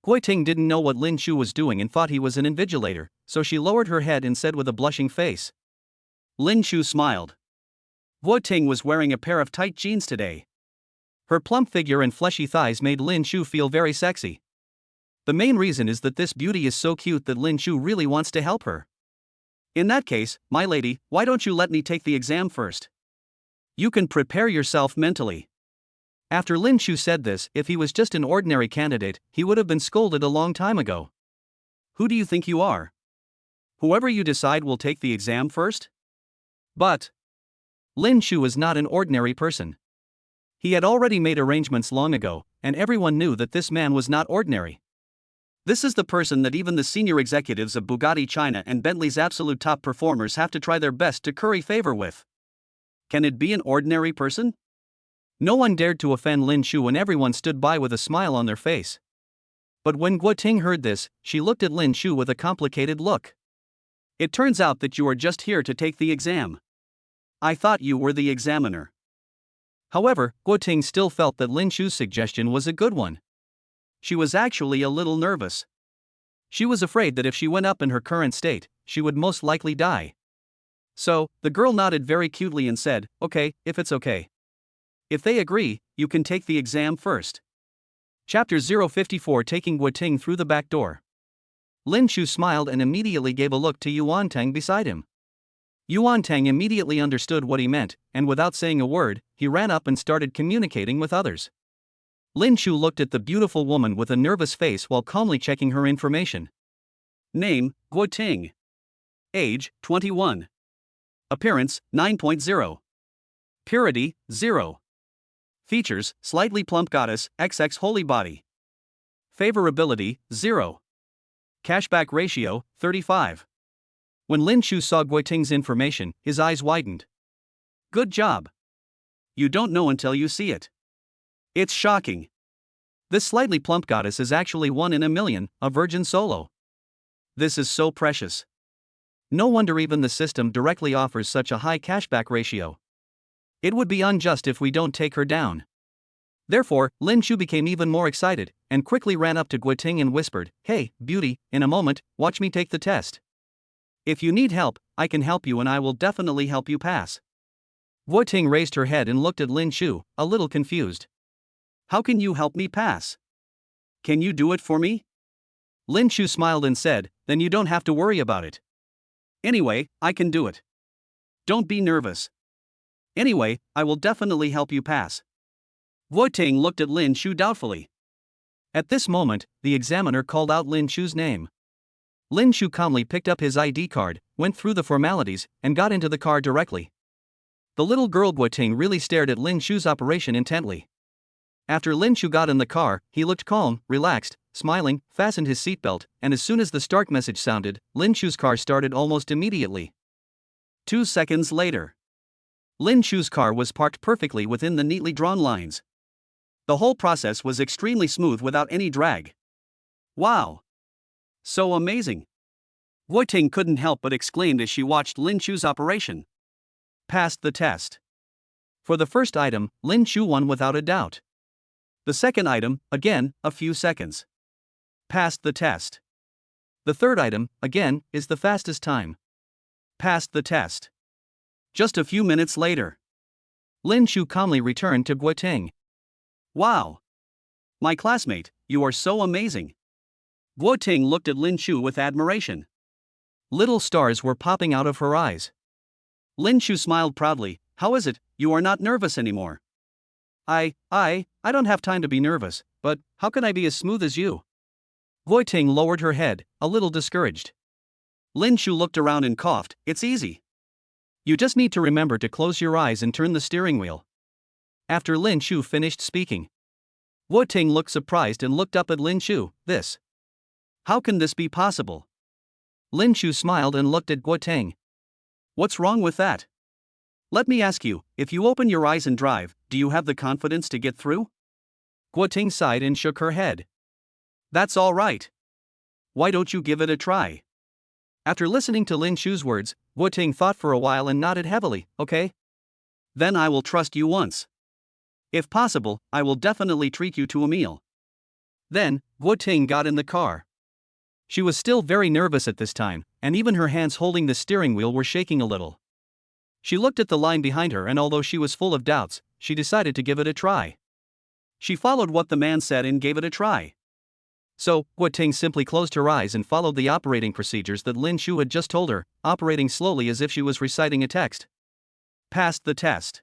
Guo Ting didn't know what Lin Shu was doing and thought he was an invigilator, so she lowered her head and said with a blushing face. Lin Shu smiled. Guo Ting was wearing a pair of tight jeans today. Her plump figure and fleshy thighs made Lin Shu feel very sexy. The main reason is that this beauty is so cute that Lin Shu really wants to help her. In that case, my lady, why don't you let me take the exam first? You can prepare yourself mentally. After Lin Shu said this, if he was just an ordinary candidate, he would have been scolded a long time ago. Who do you think you are? Whoever you decide will take the exam first? But Lin Shu is not an ordinary person. He had already made arrangements long ago, and everyone knew that this man was not ordinary. This is the person that even the senior executives of Bugatti China and Bentley's absolute top performers have to try their best to curry favor with. Can it be an ordinary person? No one dared to offend Lin Shu and everyone stood by with a smile on their face. But when Guo Ting heard this, she looked at Lin Shu with a complicated look. It turns out that you are just here to take the exam. I thought you were the examiner. However, Guo Ting still felt that Lin Shu's suggestion was a good one. She was actually a little nervous. She was afraid that if she went up in her current state, she would most likely die. So, the girl nodded very cutely and said, okay, if it's okay. If they agree, you can take the exam first. Chapter 054 Taking Guo Ting through the back door. Lin Shu smiled and immediately gave a look to Yuan Tang beside him. Yuan Tang immediately understood what he meant, and without saying a word, he ran up and started communicating with others. Lin Shu looked at the beautiful woman with a nervous face while calmly checking her information. Name, Guo Ting. Age, 21. Appearance, 9.0. Purity, 0. Features, slightly plump goddess, XX holy body. Favorability, 0. Cashback ratio, 35. When Lin Chu saw Guiting's information, his eyes widened. Good job. You don't know until you see it. It's shocking. This slightly plump goddess is actually 1 in a million, a virgin solo. This is so precious. No wonder even the system directly offers such a high cashback ratio. It would be unjust if we don't take her down. Therefore, Lin Chu became even more excited, and quickly ran up to Guiting and whispered, Hey, beauty, in a moment, watch me take the test. If you need help, I can help you and I will definitely help you pass. Guiting raised her head and looked at Lin Chu, a little confused. How can you help me pass? Can you do it for me? Lin Chu smiled and said, Then you don't have to worry about it. Anyway, I can do it. Don't be nervous. Anyway, I will definitely help you pass. Guiting looked at Lin Chu doubtfully. At this moment, the examiner called out Lin Chu's name. Lin Chu calmly picked up his ID card, went through the formalities, and got into the car directly. The little girl Guiting really stared at Lin Chu's operation intently. After Lin Chu got in the car, he looked calm, relaxed, smiling, fastened his seatbelt, and as soon as the start message sounded, Lin Chu's car started almost immediately. 2 seconds later, Lin Chu's car was parked perfectly within the neatly drawn lines. The whole process was extremely smooth without any drag. Wow! So amazing! Guiting couldn't help but exclaim as she watched Lin Chu's operation. Passed the test. For the first item, Lin Chu won without a doubt. The second item, again, a few seconds. Passed the test. The third item, again, is the fastest time. Passed the test. Just a few minutes later, Lin Chu calmly returned to Guiting. Wow! My classmate, you are so amazing. Guiting looked at Lin Chu with admiration. Little stars were popping out of her eyes. Lin Chu smiled proudly. How is it, you are not nervous anymore? I don't have time to be nervous, but how can I be as smooth as you? Guiting lowered her head, a little discouraged. Lin Chu looked around and coughed. It's easy. You just need to remember to close your eyes and turn the steering wheel. After Lin Chu finished speaking, Guiting looked surprised and looked up at Lin Chu. This. How can this be possible? Lin Chu smiled and looked at Guiting. What's wrong with that? Let me ask you, if you open your eyes and drive, do you have the confidence to get through? Guiting sighed and shook her head. That's all right. Why don't you give it a try? After listening to Lin Chu's words, Guiting thought for a while and nodded heavily. Okay? Then I will trust you once. If possible, I will definitely treat you to a meal. Then, Guiting got in the car. She was still very nervous at this time, and even her hands holding the steering wheel were shaking a little. She looked at the line behind her and although she was full of doubts, she decided to give it a try. She followed what the man said and gave it a try. So, Guiting simply closed her eyes and followed the operating procedures that Lin Chu had just told her, operating slowly as if she was reciting a text. Passed the test.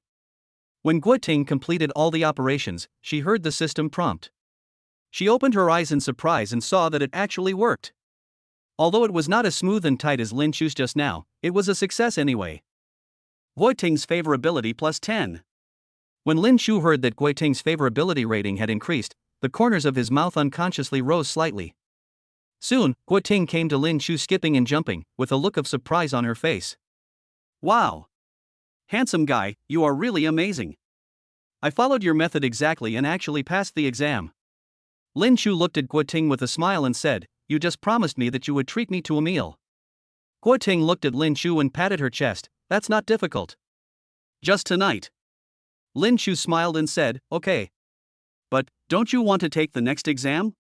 When Guiting completed all the operations, she heard the system prompt. She opened her eyes in surprise and saw that it actually worked. Although it was not as smooth and tight as Lin Chu's just now, it was a success anyway. Guiting's favorability plus 10. When Lin Chu heard that Guiting's favorability rating had increased, the corners of his mouth unconsciously rose slightly. Soon, Guiting came to Lin Chu skipping and jumping, with a look of surprise on her face. Wow! Handsome guy, you are really amazing. I followed your method exactly and actually passed the exam. Lin Chu looked at Guiting with a smile and said, You just promised me that you would treat me to a meal. Guiting looked at Lin Chu and patted her chest. That's not difficult. Just tonight. Lin Chu smiled and said, Okay. But, don't you want to take the next exam?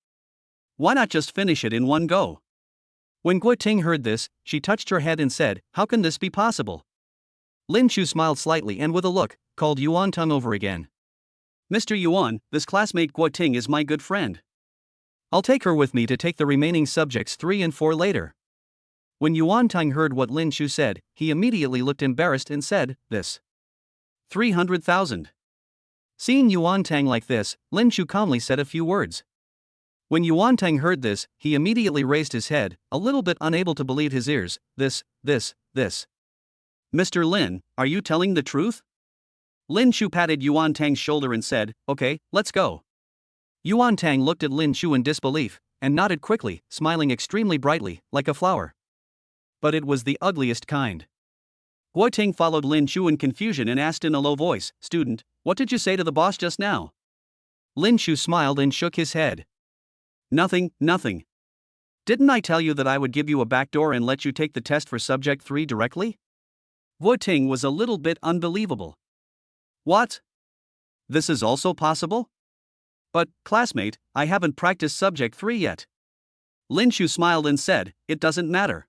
Why not just finish it in one go? When Guiting heard this, she touched her head and said, How can this be possible? Lin Chu smiled slightly and with a look, called Yuan Tong over again. Mr. Yuan, this classmate Guiting is my good friend. I'll take her with me to take the remaining subjects 3 and 4 later. When Yuan Tong heard what Lin Chu said, he immediately looked embarrassed and said, This. 300,000. Seeing Yuan Tong like this, Lin Chu calmly said a few words. When Yuan Tong heard this, he immediately raised his head, a little bit unable to believe his ears. This. Mr. Lin, are you telling the truth? Lin Chu patted Yuan Tang's shoulder and said, Okay, let's go. Yuan Tang looked at Lin Chu in disbelief, and nodded quickly, smiling extremely brightly, like a flower. but it was the ugliest kind. Guoting followed Lin Shu in confusion and asked in a low voice, "Student, what did you say to the boss just now?" Lin Shu smiled and shook his head. "Nothing, nothing. Didn't I tell you that I would give you a backdoor and let you take the test for Subject 3 directly?" Guoting was a little bit unbelievable. "What? This is also possible? But, classmate, I haven't practiced Subject 3 yet." Lin Shu smiled and said, "It doesn't matter."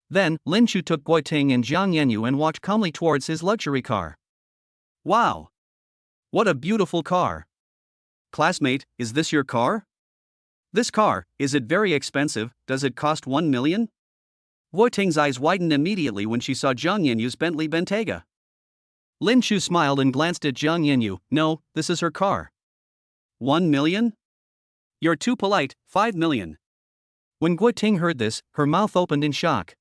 Then, Lin Shu took Guoting and Jiang Yanyu and walked calmly towards his luxury car. "Wow! What a beautiful car! Classmate, is this your car? This car, is it very expensive? Does it cost 1 million? Guoting's eyes widened immediately when she saw Jiang Yanyu's Bentley Bentayga. Lin Shu smiled and glanced at Jiang Yanyu. "No, this is her car." 1 million? You're too polite, 5 million. When Guoting heard this, her mouth opened in shock.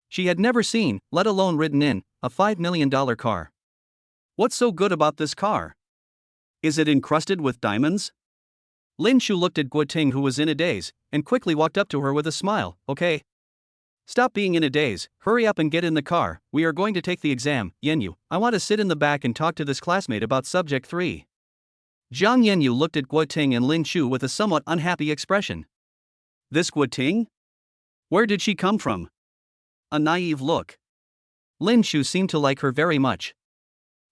She had never seen, let alone ridden in, a $5 million car. What's so good about this car? Is it encrusted with diamonds? Lin Shu looked at Guoting, who was in a daze, and quickly walked up to her with a smile. "Okay. Stop being in a daze, hurry up and get in the car, we are going to take the exam. Yanyu, I want to sit in the back and talk to this classmate about Subject 3. Jiang Yanyu looked at Guoting and Lin Shu with a somewhat unhappy expression. This Guoting? Where did she come from? A naive look. Lin Shu seemed to like her very much.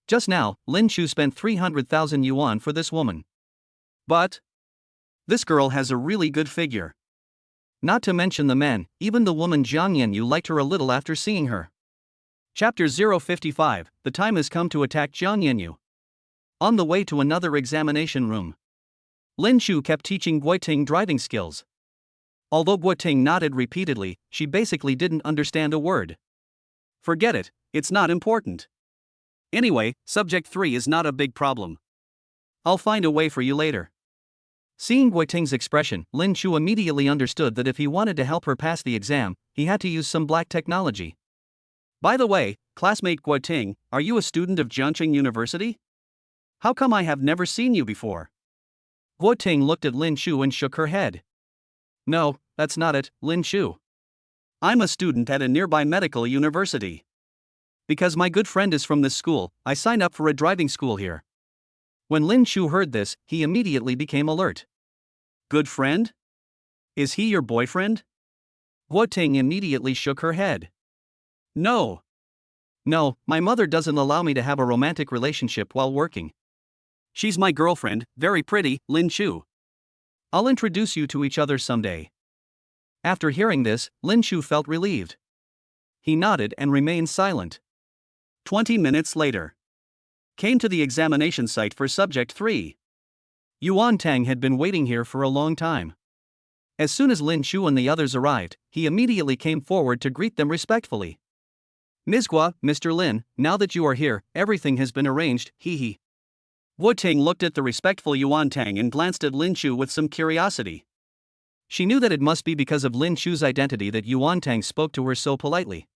Just now, Lin Shu spent 300,000 yuan for this woman. But this girl has a really good figure. Not to mention the men, even the woman Jiang Yanyu liked her a little after seeing her. Chapter 055, the time has come to attack Jiang Yanyu. On the way to another examination room, Lin Shu kept teaching Guoting driving skills. Although Guoting nodded repeatedly, she basically didn't understand a word. Forget it, it's not important. Anyway, Subject 3 is not a big problem. I'll find a way for you later. Seeing Guoting's expression, Lin Shu immediately understood that if he wanted to help her pass the exam, he had to use some black technology. By the way, classmate Guoting, are you a student of Jiangqing University? How come I have never seen you before? Guoting looked at Lin Shu and shook her head. No, that's not it, Lin Shu. I'm a student at a nearby medical university. Because my good friend is from this school, I signed up for a driving school here. When Lin Shu heard this, he immediately became alert. Good friend? Is he your boyfriend? Guoting immediately shook her head. No. No, my mother doesn't allow me to have a romantic relationship while working. She's my girlfriend, very pretty, Lin Shu. I'll introduce you to each other someday. After hearing this, Lin Shu felt relieved. He nodded and remained silent. 20 minutes later. Came to the examination site for Subject 3. Yuan Tang had been waiting here for a long time. As soon as Lin Shu and the others arrived, he immediately came forward to greet them respectfully. Ms. Gua, Mr. Lin, now that you are here, everything has been arranged, hee. Guoting looked at the respectful Yuan Tang and glanced at Lin Shu with some curiosity. She knew that it must be because of Lin Shu's identity that Yuan Tang spoke to her so politely.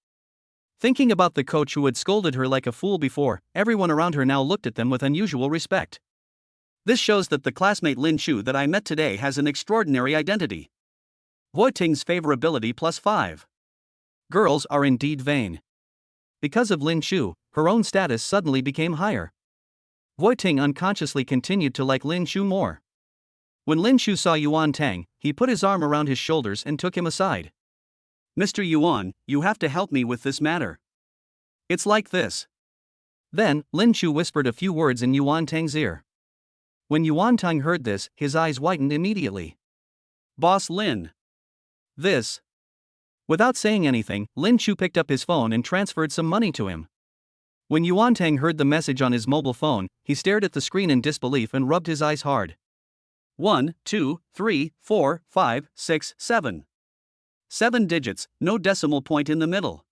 Thinking about the coach who had scolded her like a fool before, everyone around her now looked at them with unusual respect. This shows that the classmate Lin Shu that I met today has an extraordinary identity. Guoting's favorability +5. Girls are indeed vain. Because of Lin Shu, her own status suddenly became higher. Guoting unconsciously continued to like Lin Shu more. When Lin Shu saw Yuan Tang, he put his arm around his shoulders and took him aside. Mr. Yuan, you have to help me with this matter. It's like this. Then, Lin Shu whispered a few words in Yuan Tang's ear. When Yuan Tang heard this, his eyes widened immediately. Boss Lin. This. Without saying anything, Lin Shu picked up his phone and transferred some money to him. When Yuan Tang heard the message on his mobile phone, he stared at the screen in disbelief and rubbed his eyes hard. 1, 2, 3, 4, 5, 6, 7. 7 digits, no decimal point in the middle.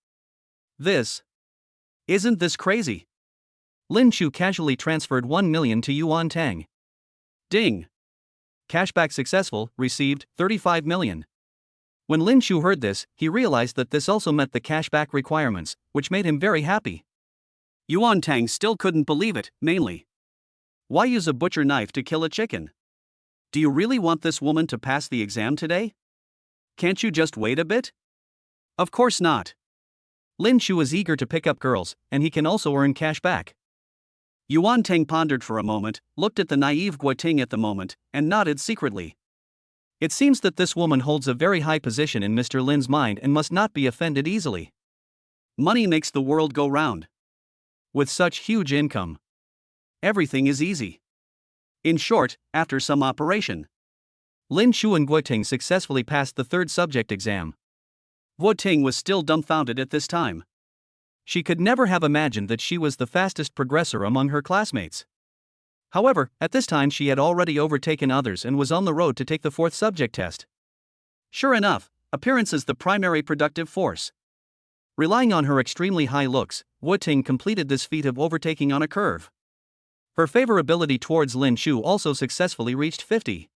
Isn't this crazy? Lin Shu casually transferred 1 million to Yuan Tang. Ding. Cashback successful, received 35 million. When Lin Shu heard this, he realized that this also met the cashback requirements, which made him very happy. Yuan Tang still couldn't believe it, mainly. Why use a butcher knife to kill a chicken? Do you really want this woman to pass the exam today? Can't you just wait a bit? Of course not. Lin Shu is eager to pick up girls, and he can also earn cash back. Yuan Tang pondered for a moment, looked at the naive Guo Ting at the moment, and nodded secretly. It seems that this woman holds a very high position in Mr. Lin's mind and must not be offended easily. Money makes the world go round. With such huge income, everything is easy. In short, after some operation, Lin Shu and Guo Ting successfully passed the third subject exam. Guo Ting was still dumbfounded at this time. She could never have imagined that she was the fastest progressor among her classmates. However, at this time she had already overtaken others and was on the road to take the fourth subject test. Sure enough, appearance is the primary productive force. Relying on her extremely high looks, Guo Ting completed this feat of overtaking on a curve. Her favorability towards Lin Shu also successfully reached 50.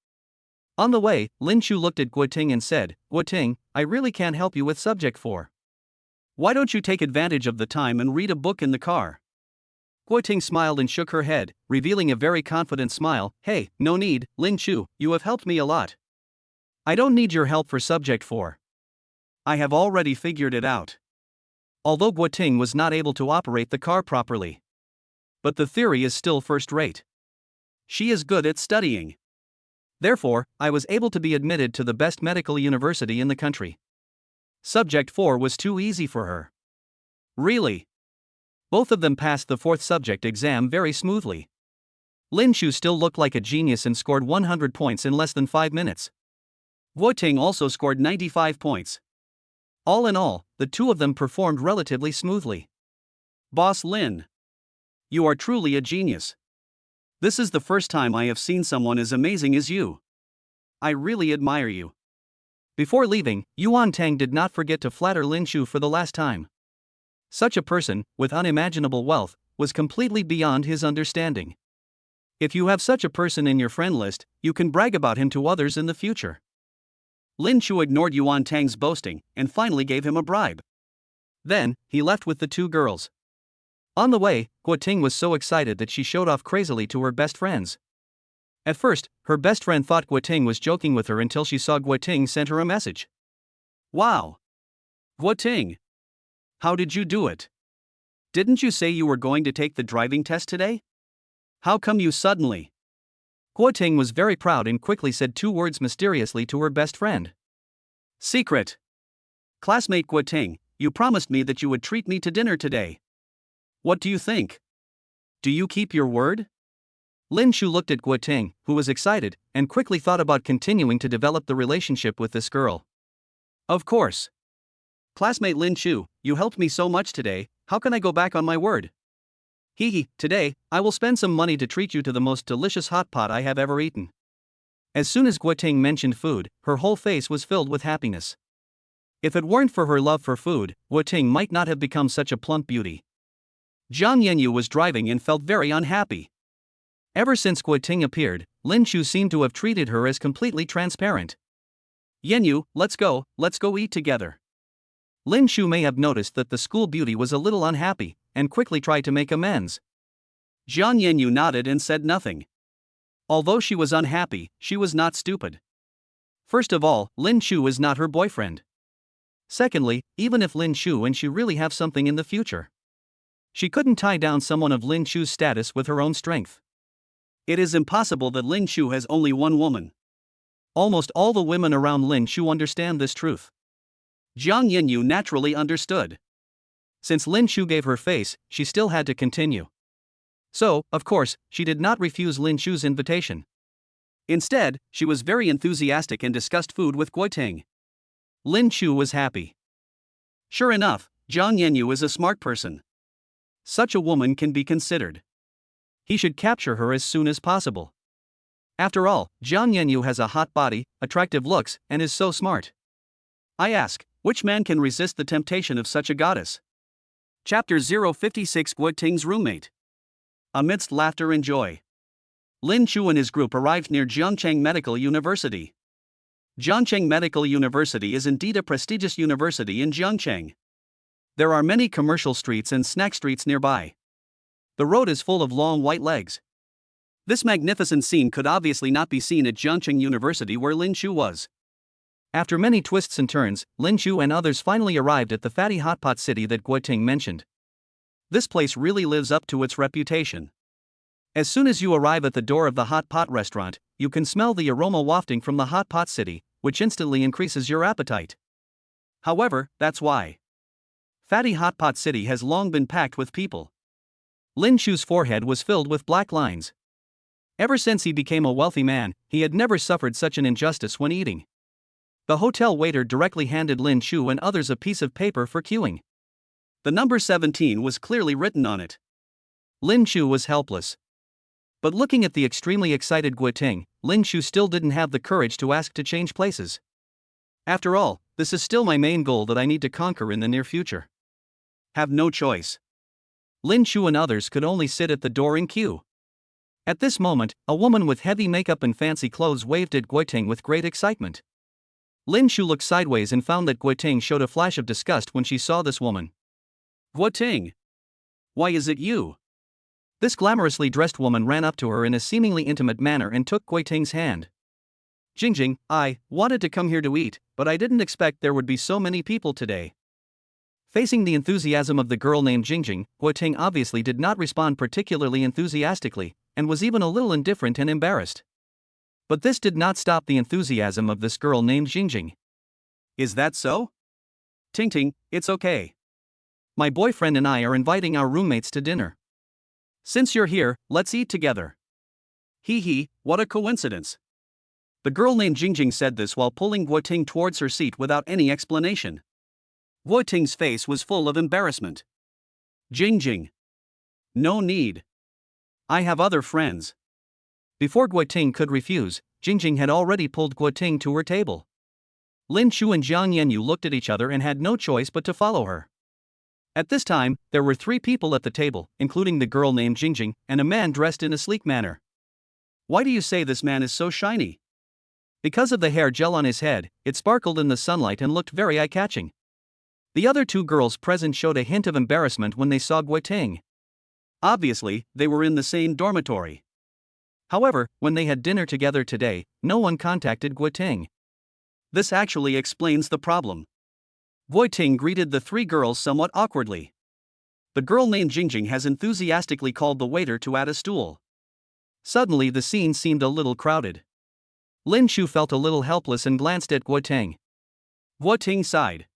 On the way, Lin Shu looked at Guo Ting and said, "Guo Ting, I really can't help you with subject 4. Why don't you take advantage of the time and read a book in the car?" Guo Ting smiled and shook her head, revealing a very confident smile. "Hey, no need, Lin Shu, you have helped me a lot. I don't need your help for subject 4. I have already figured it out." Although Guo Ting was not able to operate the car properly, but the theory is still first rate. She is good at studying. Therefore, I was able to be admitted to the best medical university in the country. Subject 4 was too easy for her. Really? Both of them passed the fourth subject exam very smoothly. Lin Shu still looked like a genius and scored 100 points in less than 5 minutes. Guo Ting also scored 95 points. All in all, the two of them performed relatively smoothly. Boss Lin, you are truly a genius. This is the first time I have seen someone as amazing as you. I really admire you. Before leaving, Yuan Tang did not forget to flatter Lin Shu for the last time. Such a person, with unimaginable wealth, was completely beyond his understanding. If you have such a person in your friend list, you can brag about him to others in the future. Lin Shu ignored Yuan Tang's boasting and finally gave him a bribe. Then, he left with the two girls. On the way, Guo Ting was so excited that she showed off crazily to her best friends. At first, her best friend thought Guo Ting was joking with her until she saw Guo Ting sent her a message. "Wow! Guo Ting! How did you do it? Didn't you say you were going to take the driving test today? How come you suddenly?" Guo Ting was very proud and quickly said 2 words mysteriously to her best friend. "Secret. Classmate Guo Ting, you promised me that you would treat me to dinner today. What do you think? Do you keep your word?" Lin Shu looked at Guo Ting, who was excited, and quickly thought about continuing to develop the relationship with this girl. "Of course. Classmate Lin Shu, you helped me so much today, how can I go back on my word? Today, I will spend some money to treat you to the most delicious hot pot I have ever eaten." As soon as Guo Ting mentioned food, her whole face was filled with happiness. If it weren't for her love for food, Guo Ting might not have become such a plump beauty. Jiang Yanyu was driving and felt very unhappy. Ever since Guo Ting appeared, Lin Shu seemed to have treated her as completely transparent. "Yanyu, let's go eat together." Lin Shu may have noticed that the school beauty was a little unhappy, and quickly tried to make amends. Jiang Yanyu nodded and said nothing. Although she was unhappy, she was not stupid. First of all, Lin Shu is not her boyfriend. Secondly, even if Lin Shu and she really have something in the future, she couldn't tie down someone of Lin Shu's status with her own strength. It is impossible that Lin Shu has only one woman. Almost all the women around Lin Shu understand this truth. Jiang Yanyu naturally understood. Since Lin Shu gave her face, she still had to continue. So, of course, she did not refuse Lin Shu's invitation. Instead, she was very enthusiastic and discussed food with Guo Ting. Lin Shu was happy. Sure enough, Jiang Yanyu is a smart person. Such a woman can be considered. He should capture her as soon as possible. After all, Jiang Yanyu has a hot body, attractive looks, and is so smart. I ask, which man can resist the temptation of such a goddess? Chapter 056 Guo Ting's roommate. Amidst laughter and joy, Lin Shu and his group arrived near Jiangcheng Medical University. Jiangcheng Medical University is indeed a prestigious university in Jiangcheng. There are many commercial streets and snack streets nearby. The road is full of long white legs. This magnificent scene could obviously not be seen at Jiangcheng University where Lin Shu was. After many twists and turns, Lin Chu and others finally arrived at the fatty hotpot city that Guoting mentioned. This place really lives up to its reputation. As soon as you arrive at the door of the hot pot restaurant, you can smell the aroma wafting from the hot pot city, which instantly increases your appetite. However, that's why fatty hot pot city has long been packed with people. Lin Chu's forehead was filled with black lines. Ever since he became a wealthy man, he had never suffered such an injustice when eating. The hotel waiter directly handed Lin Chu and others a piece of paper for queuing. The number 17 was clearly written on it. Lin Chu was helpless. But looking at the extremely excited Guoting, Lin Chu still didn't have the courage to ask to change places. After all, this is still my main goal that I need to conquer in the near future. Have no choice. Lin Chu and others could only sit at the door in queue. At this moment, a woman with heavy makeup and fancy clothes waved at Guoting with great excitement. Lin Chu looked sideways and found that Guoting showed a flash of disgust when she saw this woman. Guoting! Why is it you? This glamorously dressed woman ran up to her in a seemingly intimate manner and took Guoting's hand. Jingjing, I wanted to come here to eat, but I didn't expect there would be so many people today. Facing the enthusiasm of the girl named Jingjing, Guoting obviously did not respond particularly enthusiastically, and was even a little indifferent and embarrassed. But this did not stop the enthusiasm of this girl named Jingjing. Is that so? Ting, it's okay. My boyfriend and I are inviting our roommates to dinner. Since you're here, let's eat together. Hee, what a coincidence. The girl named Jingjing said this while pulling Guoting towards her seat without any explanation. Guoting's face was full of embarrassment. Jingjing. No need. I have other friends. Before Guoting could refuse, Jingjing had already pulled Guoting to her table. Lin Chu and Jiang Yanyu looked at each other and had no choice but to follow her. At this time, there were 3 people at the table, including the girl named Jingjing, and a man dressed in a sleek manner. Why do you say this man is so shiny? Because of the hair gel on his head, it sparkled in the sunlight and looked very eye-catching. The other 2 girls present showed a hint of embarrassment when they saw Guoting. Obviously, they were in the same dormitory. However, when they had dinner together today, no one contacted Guoting. This actually explains the problem. Guoting greeted the 3 girls somewhat awkwardly. The girl named Jingjing has enthusiastically called the waiter to add a stool. Suddenly the scene seemed a little crowded. Lin Chu felt a little helpless and glanced at Guoting. Guoting sighed.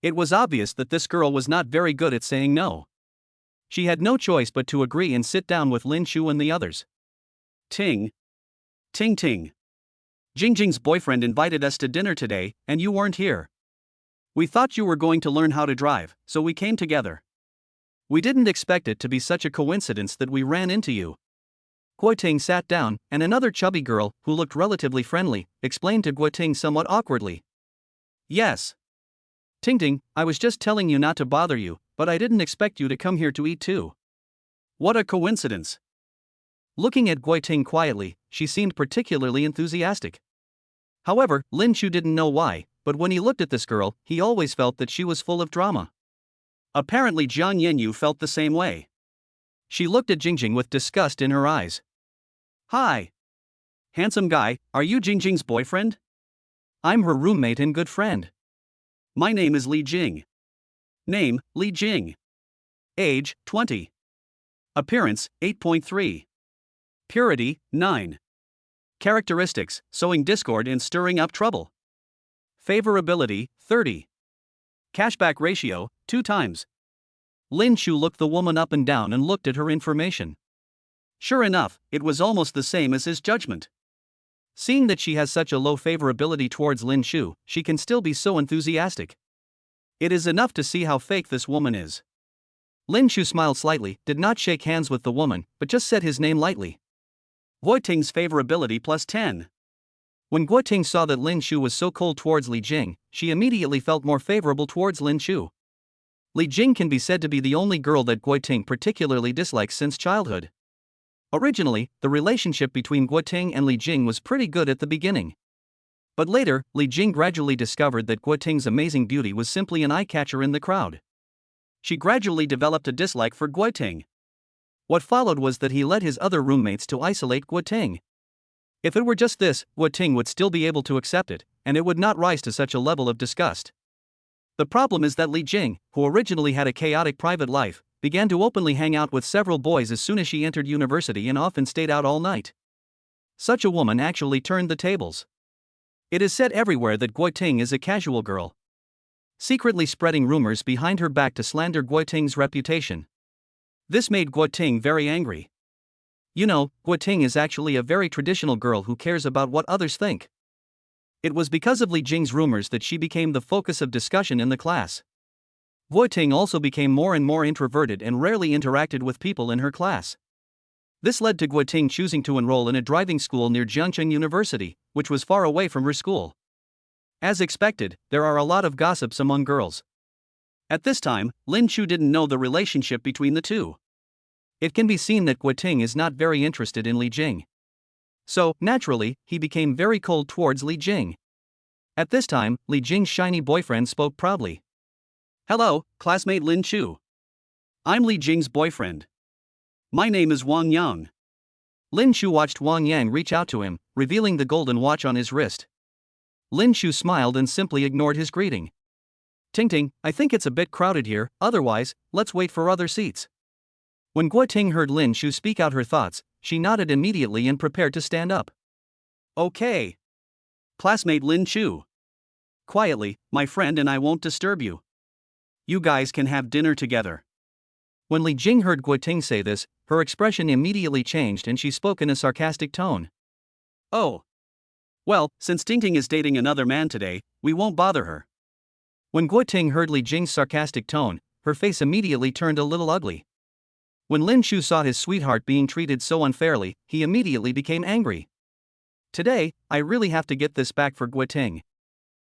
It was obvious that this girl was not very good at saying no. She had no choice but to agree and sit down with Lin Chu and the others. Ting. Jingjing's boyfriend invited us to dinner today, and you weren't here. We thought you were going to learn how to drive, so we came together. We didn't expect it to be such a coincidence that we ran into you. Guoting sat down, and another chubby girl, who looked relatively friendly, explained to Guoting somewhat awkwardly. Yes. Ting, I was just telling you not to bother you, but I didn't expect you to come here to eat too. What a coincidence. Looking at Guoting quietly, she seemed particularly enthusiastic. However, Lin Chu didn't know why, but when he looked at this girl, he always felt that she was full of drama. Apparently Jiang Yanyu felt the same way. She looked at Jingjing with disgust in her eyes. Hi. Handsome guy, are you Jingjing's boyfriend? I'm her roommate and good friend. My name is Li Jing. Name, Li Jing. Age, 20. Appearance, 8.3. Purity, 9. Characteristics, sowing discord and stirring up trouble. Favorability, 30. Cashback ratio, 2 times. Lin Chu looked the woman up and down and looked at her information. Sure enough, it was almost the same as his judgment. Seeing that she has such a low favorability towards Lin Chu, she can still be so enthusiastic. It is enough to see how fake this woman is. Lin Chu smiled slightly, did not shake hands with the woman, but just said his name lightly. Guoting's favorability plus 10. When Guoting saw that Lin Chu was so cold towards Li Jing, she immediately felt more favorable towards Lin Chu. Li Jing can be said to be the only girl that Guoting particularly dislikes since childhood. Originally, the relationship between Guoting and Li Jing was pretty good at the beginning. But later, Li Jing gradually discovered that Guoting's amazing beauty was simply an eye-catcher in the crowd. She gradually developed a dislike for Guoting. What followed was that he led his other roommates to isolate Guoting. If it were just this, Guo Ting would still be able to accept it, and it would not rise to such a level of disgust. The problem is that Li Jing, who originally had a chaotic private life, began to openly hang out with several boys as soon as she entered university and often stayed out all night. Such a woman actually turned the tables. It is said everywhere that Guo Ting is a casual girl, secretly spreading rumors behind her back to slander Guo Ting's reputation. This made Guo Ting very angry. You know, Guo Ting is actually a very traditional girl who cares about what others think. It was because of Li Jing's rumors that she became the focus of discussion in the class. Guo Ting also became more and more introverted and rarely interacted with people in her class. This led to Guo Ting choosing to enroll in a driving school near Jiangcheng University, which was far away from her school. As expected, there are a lot of gossips among girls. At this time, Lin Chu didn't know the relationship between the two. It can be seen that Guo Ting is not very interested in Li Jing. So, naturally, he became very cold towards Li Jing. At this time, Li Jing's shiny boyfriend spoke proudly. "Hello, classmate Lin Chu. I'm Li Jing's boyfriend. My name is Wang Yang." Lin Chu watched Wang Yang reach out to him, revealing the golden watch on his wrist. Lin Chu smiled and simply ignored his greeting. "Ting, I think it's a bit crowded here, otherwise, let's wait for other seats." When Guo Ting heard Lin Chu speak out her thoughts, she nodded immediately and prepared to stand up. "Okay. Classmate Lin Chu. Quietly, my friend and I won't disturb you. You guys can have dinner together." When Li Jing heard Guo Ting say this, her expression immediately changed and she spoke in a sarcastic tone. "Oh. Well, since Ting is dating another man today, we won't bother her." When Guo Ting heard Li Jing's sarcastic tone, her face immediately turned a little ugly. When Lin Chu saw his sweetheart being treated so unfairly, he immediately became angry. "Today, I really have to get this back for Guo Ting."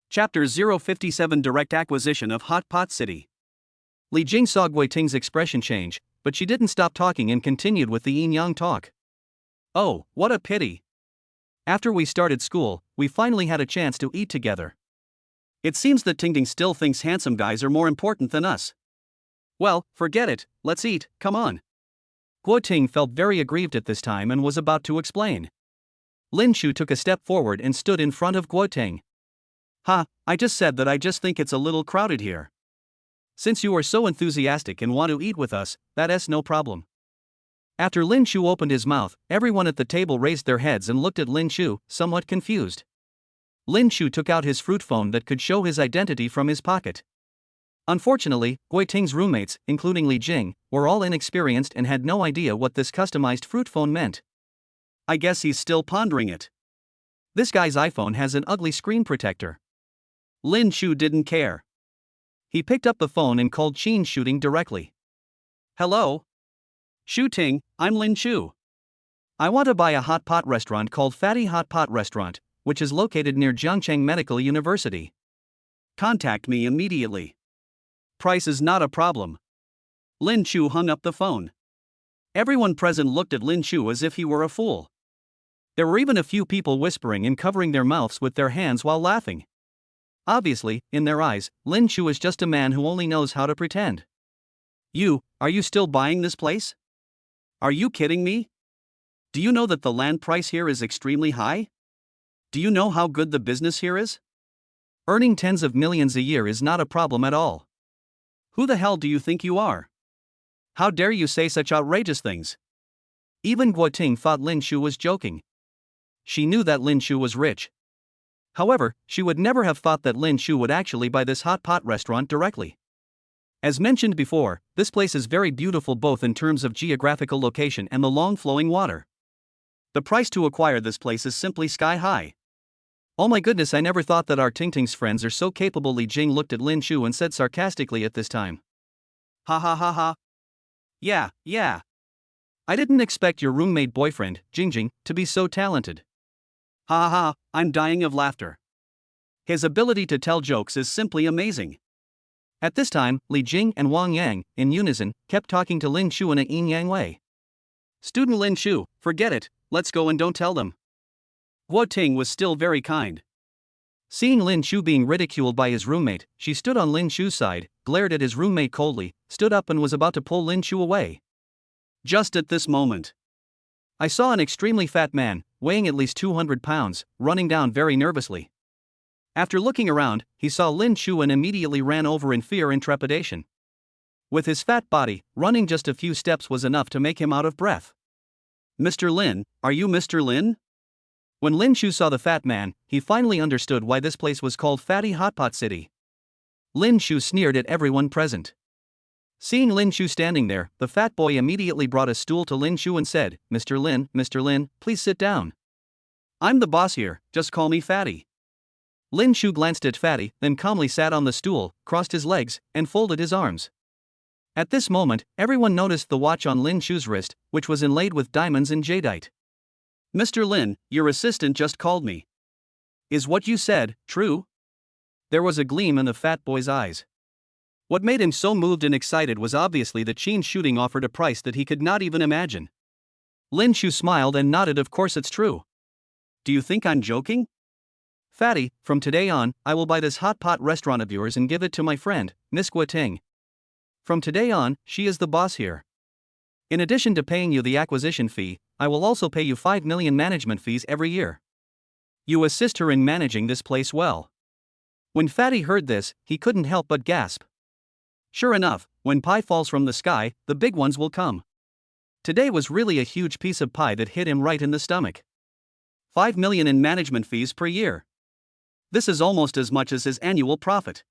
Chapter 057 Direct Acquisition of Hot Pot City. Li Jing saw Guo Ting's expression change, but she didn't stop talking and continued with the yin-yang talk. "Oh, what a pity. After we started school, we finally had a chance to eat together. It seems that Ting still thinks handsome guys are more important than us. Well, forget it, let's eat, come on." Guo Ting felt very aggrieved at this time and was about to explain. Lin Chu took a step forward and stood in front of Guo Ting. I just said that I just think it's a little crowded here. Since you are so enthusiastic and want to eat with us, that's no problem." After Lin Chu opened his mouth, everyone at the table raised their heads and looked at Lin Chu, somewhat confused. Lin Chu took out his fruit phone that could show his identity from his pocket. Unfortunately, Guo Ting's roommates, including Li Jing, were all inexperienced and had no idea what this customized fruit phone meant. "I guess he's still pondering it. This guy's iPhone has an ugly screen protector." Lin Chu didn't care. He picked up the phone and called Qin Shooting directly. "Hello? Shu Ting, I'm Lin Chu. I want to buy a hot pot restaurant called Fatty Hot Pot Restaurant, which is located near Jiangcheng Medical University. Contact me immediately. Price is not a problem." Lin Chu hung up the phone. Everyone present looked at Lin Chu as if he were a fool. There were even a few people whispering and covering their mouths with their hands while laughing. Obviously, in their eyes, Lin Chu is just a man who only knows how to pretend. Are you still buying this place? Are you kidding me? Do you know that the land price here is extremely high? Do you know how good the business here is? Earning tens of millions a year is not a problem at all. Who the hell do you think you are? How dare you say such outrageous things?" Even Guo Ting thought Lin Chu was joking. She knew that Lin Chu was rich. However, she would never have thought that Lin Chu would actually buy this hot pot restaurant directly. As mentioned before, this place is very beautiful both in terms of geographical location and the long flowing water. The price to acquire this place is simply sky high. "Oh my goodness, I never thought that our Ting's friends are so capable." Li Jing looked at Lin Chu and said sarcastically at this time. Ha. Yeah. I didn't expect your roommate boyfriend, Jingjing, to be so talented. Ha, I'm dying of laughter. His ability to tell jokes is simply amazing." At this time, Li Jing and Wang Yang, in unison, kept talking to Lin Chu in a yin-yang way. "Student Lin Chu, forget it, let's go and don't tell them." Guo Ting was still very kind. Seeing Lin Chu being ridiculed by his roommate, she stood on Lin Chu's side, glared at his roommate coldly, stood up and was about to pull Lin Chu away. Just at this moment, I saw an extremely fat man, weighing at least 200 pounds, running down very nervously. After looking around, he saw Lin Chu and immediately ran over in fear and trepidation. With his fat body, running just a few steps was enough to make him out of breath. "Mr. Lin, are you Mr. Lin?" When Lin Chu saw the fat man, he finally understood why this place was called Fatty Hotpot City. Lin Chu sneered at everyone present. Seeing Lin Chu standing there, the fat boy immediately brought a stool to Lin Chu and said, Mr. Lin, please sit down. I'm the boss here, just call me Fatty." Lin Chu glanced at Fatty, then calmly sat on the stool, crossed his legs, and folded his arms. At this moment, everyone noticed the watch on Lin Chu's wrist, which was inlaid with diamonds and jadeite. "Mr. Lin, your assistant just called me. Is what you said true?" There was a gleam in the fat boy's eyes. What made him so moved and excited was obviously that Qin's shooting offered a price that he could not even imagine. Lin Chu smiled and nodded, "Of course it's true. Do you think I'm joking? Fatty, from today on, I will buy this hot pot restaurant of yours and give it to my friend, Miss Guoting. From today on, she is the boss here. In addition to paying you the acquisition fee, I will also pay you 5 million management fees every year. You assist her in managing this place well." When Fatty heard this, he couldn't help but gasp. Sure enough, when pie falls from the sky, the big ones will come. Today was really a huge piece of pie that hit him right in the stomach. 5 million in management fees per year. This is almost as much as his annual profit.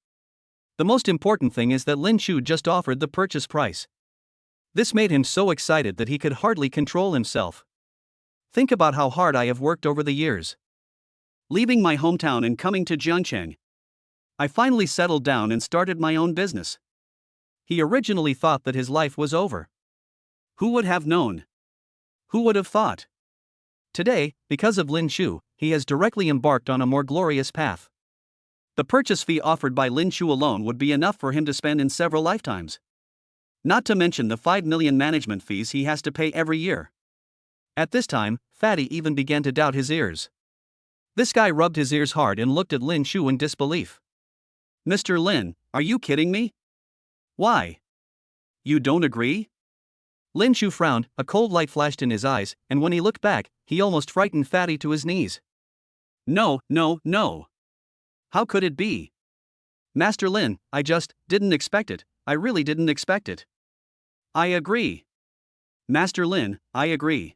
The most important thing is that Lin Chu just offered the purchase price. This made him so excited that he could hardly control himself. Think about how hard I have worked over the years. Leaving my hometown and coming to Jiangcheng, I finally settled down and started my own business. He originally thought that his life was over. Who would have known? Who would have thought? Today, because of Lin Chu, he has directly embarked on a more glorious path. The purchase fee offered by Lin Chu alone would be enough for him to spend in several lifetimes. Not to mention the 5 million management fees he has to pay every year. At this time, Fatty even began to doubt his ears. This guy rubbed his ears hard and looked at Lin Chu in disbelief. "Mr. Lin, are you kidding me? Why? You don't agree?" Lin Chu frowned, a cold light flashed in his eyes, and when he looked back, he almost frightened Fatty to his knees. No. How could it be? Master Lin, I just didn't expect it, I really didn't expect it. I agree. Master Lin, I agree.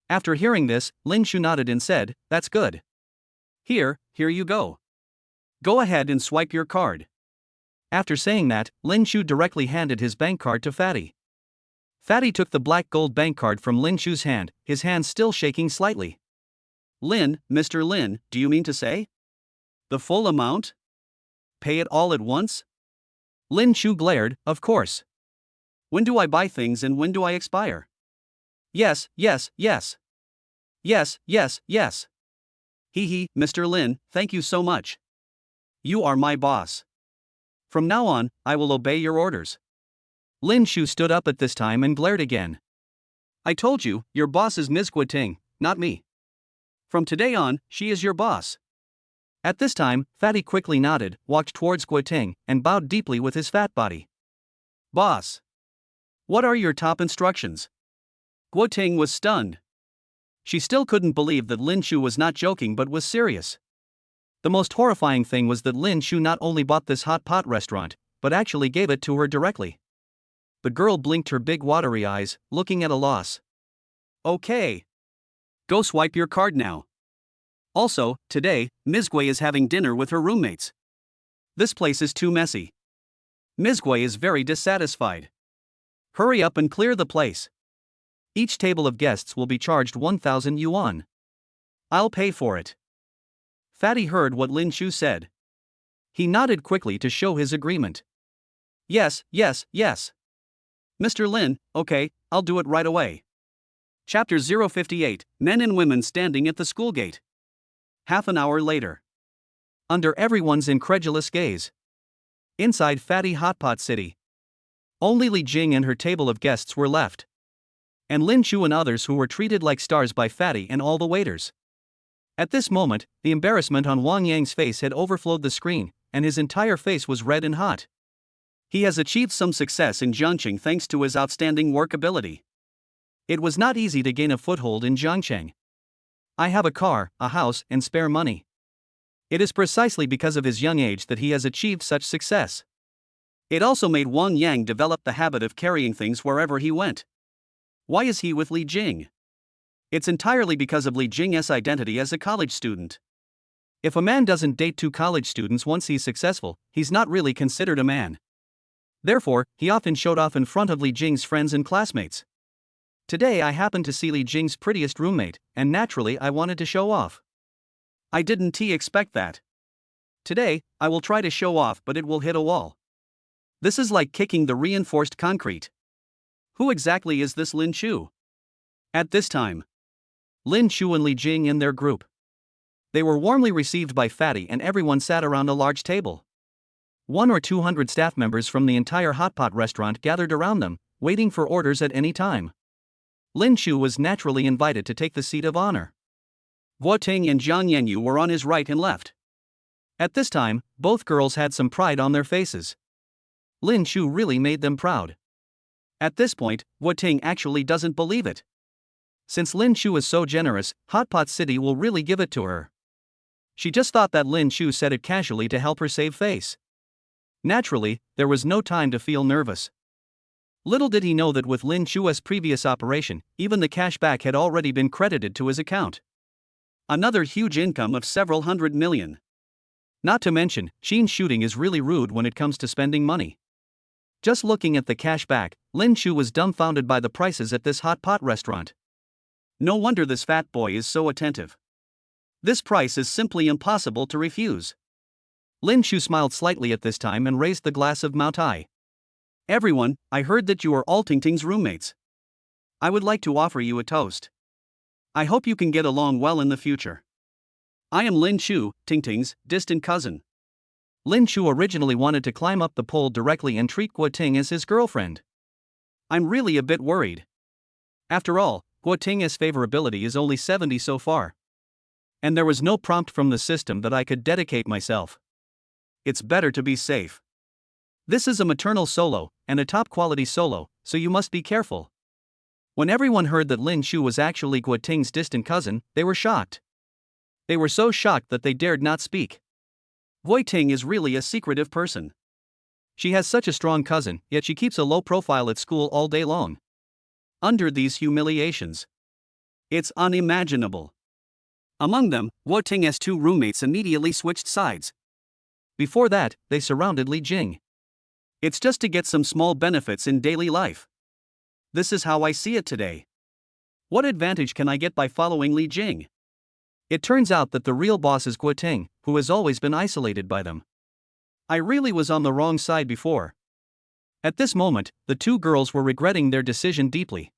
After hearing this, Lin Chu nodded and said, "That's good. Here you go. Go ahead and swipe your card." After saying that, Lin Chu directly handed his bank card to Fatty. Fatty took the black gold bank card from Lin Chu's hand, his hand still shaking slightly. Mr. Lin, do you mean to say? The full amount? Pay it all at once? Lin Chu glared, "Of course. When do I buy things and when do I expire?" Yes. Mr. Lin, thank you so much. You are my boss. From now on, I will obey your orders." Lin Chu stood up at this time and glared again. "I told you, your boss is Ms. Guoting, not me. From today on, she is your boss." At this time, Fatty quickly nodded, walked towards Guoting, and bowed deeply with his fat body. "Boss. What are your top instructions?" Guoting was stunned. She still couldn't believe that Lin Chu was not joking but was serious. The most horrifying thing was that Lin Chu not only bought this hot pot restaurant, but actually gave it to her directly. The girl blinked her big watery eyes, looking at a loss. "Okay. Go swipe your card now. Also, today, Ms. Gui is having dinner with her roommates. This place is too messy. Ms. Gui is very dissatisfied. Hurry up and clear the place. Each table of guests will be charged 1,000 yuan. I'll pay for it." Fatty heard what Lin Chu said. He nodded quickly to show his agreement. Yes. Mr. Lin, okay, I'll do it right away. Chapter 058, Men and Women Standing at the School Gate. Half an hour later. Under everyone's incredulous gaze. Inside Fatty Hotpot City. Only Li Jing and her table of guests were left. And Lin Chu and others who were treated like stars by Fatty and all the waiters. At this moment, the embarrassment on Wang Yang's face had overflowed the screen, and his entire face was red and hot. He has achieved some success in Jiangcheng thanks to his outstanding work ability. It was not easy to gain a foothold in Jiangcheng. I have a car, a house, and spare money. It is precisely because of his young age that he has achieved such success. It also made Wang Yang develop the habit of carrying things wherever he went. Why is he with Li Jing? It's entirely because of Li Jing's identity as a college student. If a man doesn't date two college students once he's successful, he's not really considered a man. Therefore, he often showed off in front of Li Jing's friends and classmates. Today I happened to see Li Jing's prettiest roommate, and naturally I wanted to show off. I didn't expect that. Today, I will try to show off, but it will hit a wall. This is like kicking the reinforced concrete. Who exactly is this Lin Chu? At this time, Lin Chu and Li Jing in their group. They were warmly received by Fatty and everyone sat around a large table. 100 or 200 staff members from the entire hot pot restaurant gathered around them, waiting for orders at any time. Lin Chu was naturally invited to take the seat of honor. Guo Ting and Jiang Yanyu were on his right and left. At this time, both girls had some pride on their faces. Lin Chu really made them proud. At this point, Guo Ting actually doesn't believe it. Since Lin Chu is so generous, Hot Pot City will really give it to her. She just thought that Lin Chu said it casually to help her save face. Naturally, there was no time to feel nervous. Little did he know that with Lin Chu's previous operation, even the cash back had already been credited to his account. Another huge income of several hundred million. Not to mention, Sheen's shooting is really rude when it comes to spending money. Just looking at the cash back, Lin Chu was dumbfounded by the prices at this hot pot restaurant. No wonder this fat boy is so attentive. This price is simply impossible to refuse. Lin Chu smiled slightly at this time and raised the glass of Mao Tai. Everyone, I heard that you are all Tingting's roommates. I would like to offer you a toast. I hope you can get along well in the future. I am Lin Chu, Tingting's distant cousin. Lin Chu originally wanted to climb up the pole directly and treat Guo Ting as his girlfriend. I'm really a bit worried. After all, Guo Ting's favorability is only 70 so far. And there was no prompt from the system that I could dedicate myself. It's better to be safe. This is a maternal solo, and a top-quality solo, so you must be careful. When everyone heard that Lin Chu was actually Guo Ting's distant cousin, they were shocked. They were so shocked that they dared not speak. Guo Ting is really a secretive person. She has such a strong cousin, yet she keeps a low profile at school all day long. Under these humiliations, it's unimaginable. Among them, Guo Ting's two roommates immediately switched sides. Before that, they surrounded Li Jing. It's just to get some small benefits in daily life. This is how I see it today. What advantage can I get by following Li Jing? It turns out that the real boss is Guo Ting, who has always been isolated by them. I really was on the wrong side before. At this moment, the two girls were regretting their decision deeply.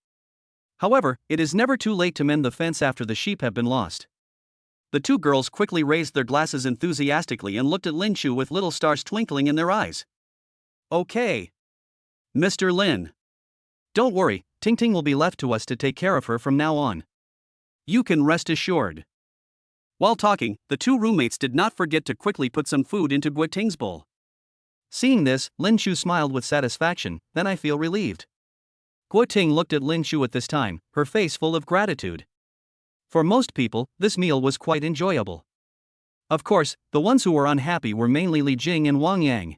However, it is never too late to mend the fence after the sheep have been lost. The two girls quickly raised their glasses enthusiastically and looked at Lin Chu with little stars twinkling in their eyes. Okay. Mr. Lin. Don't worry, Tingting will be left to us to take care of her from now on. You can rest assured. While talking, the two roommates did not forget to quickly put some food into Guo Ting's bowl. Seeing this, Lin Chu smiled with satisfaction, then I feel relieved. Guo Ting looked at Lin Chu at this time, her face full of gratitude. For most people, this meal was quite enjoyable. Of course, the ones who were unhappy were mainly Li Jing and Wang Yang.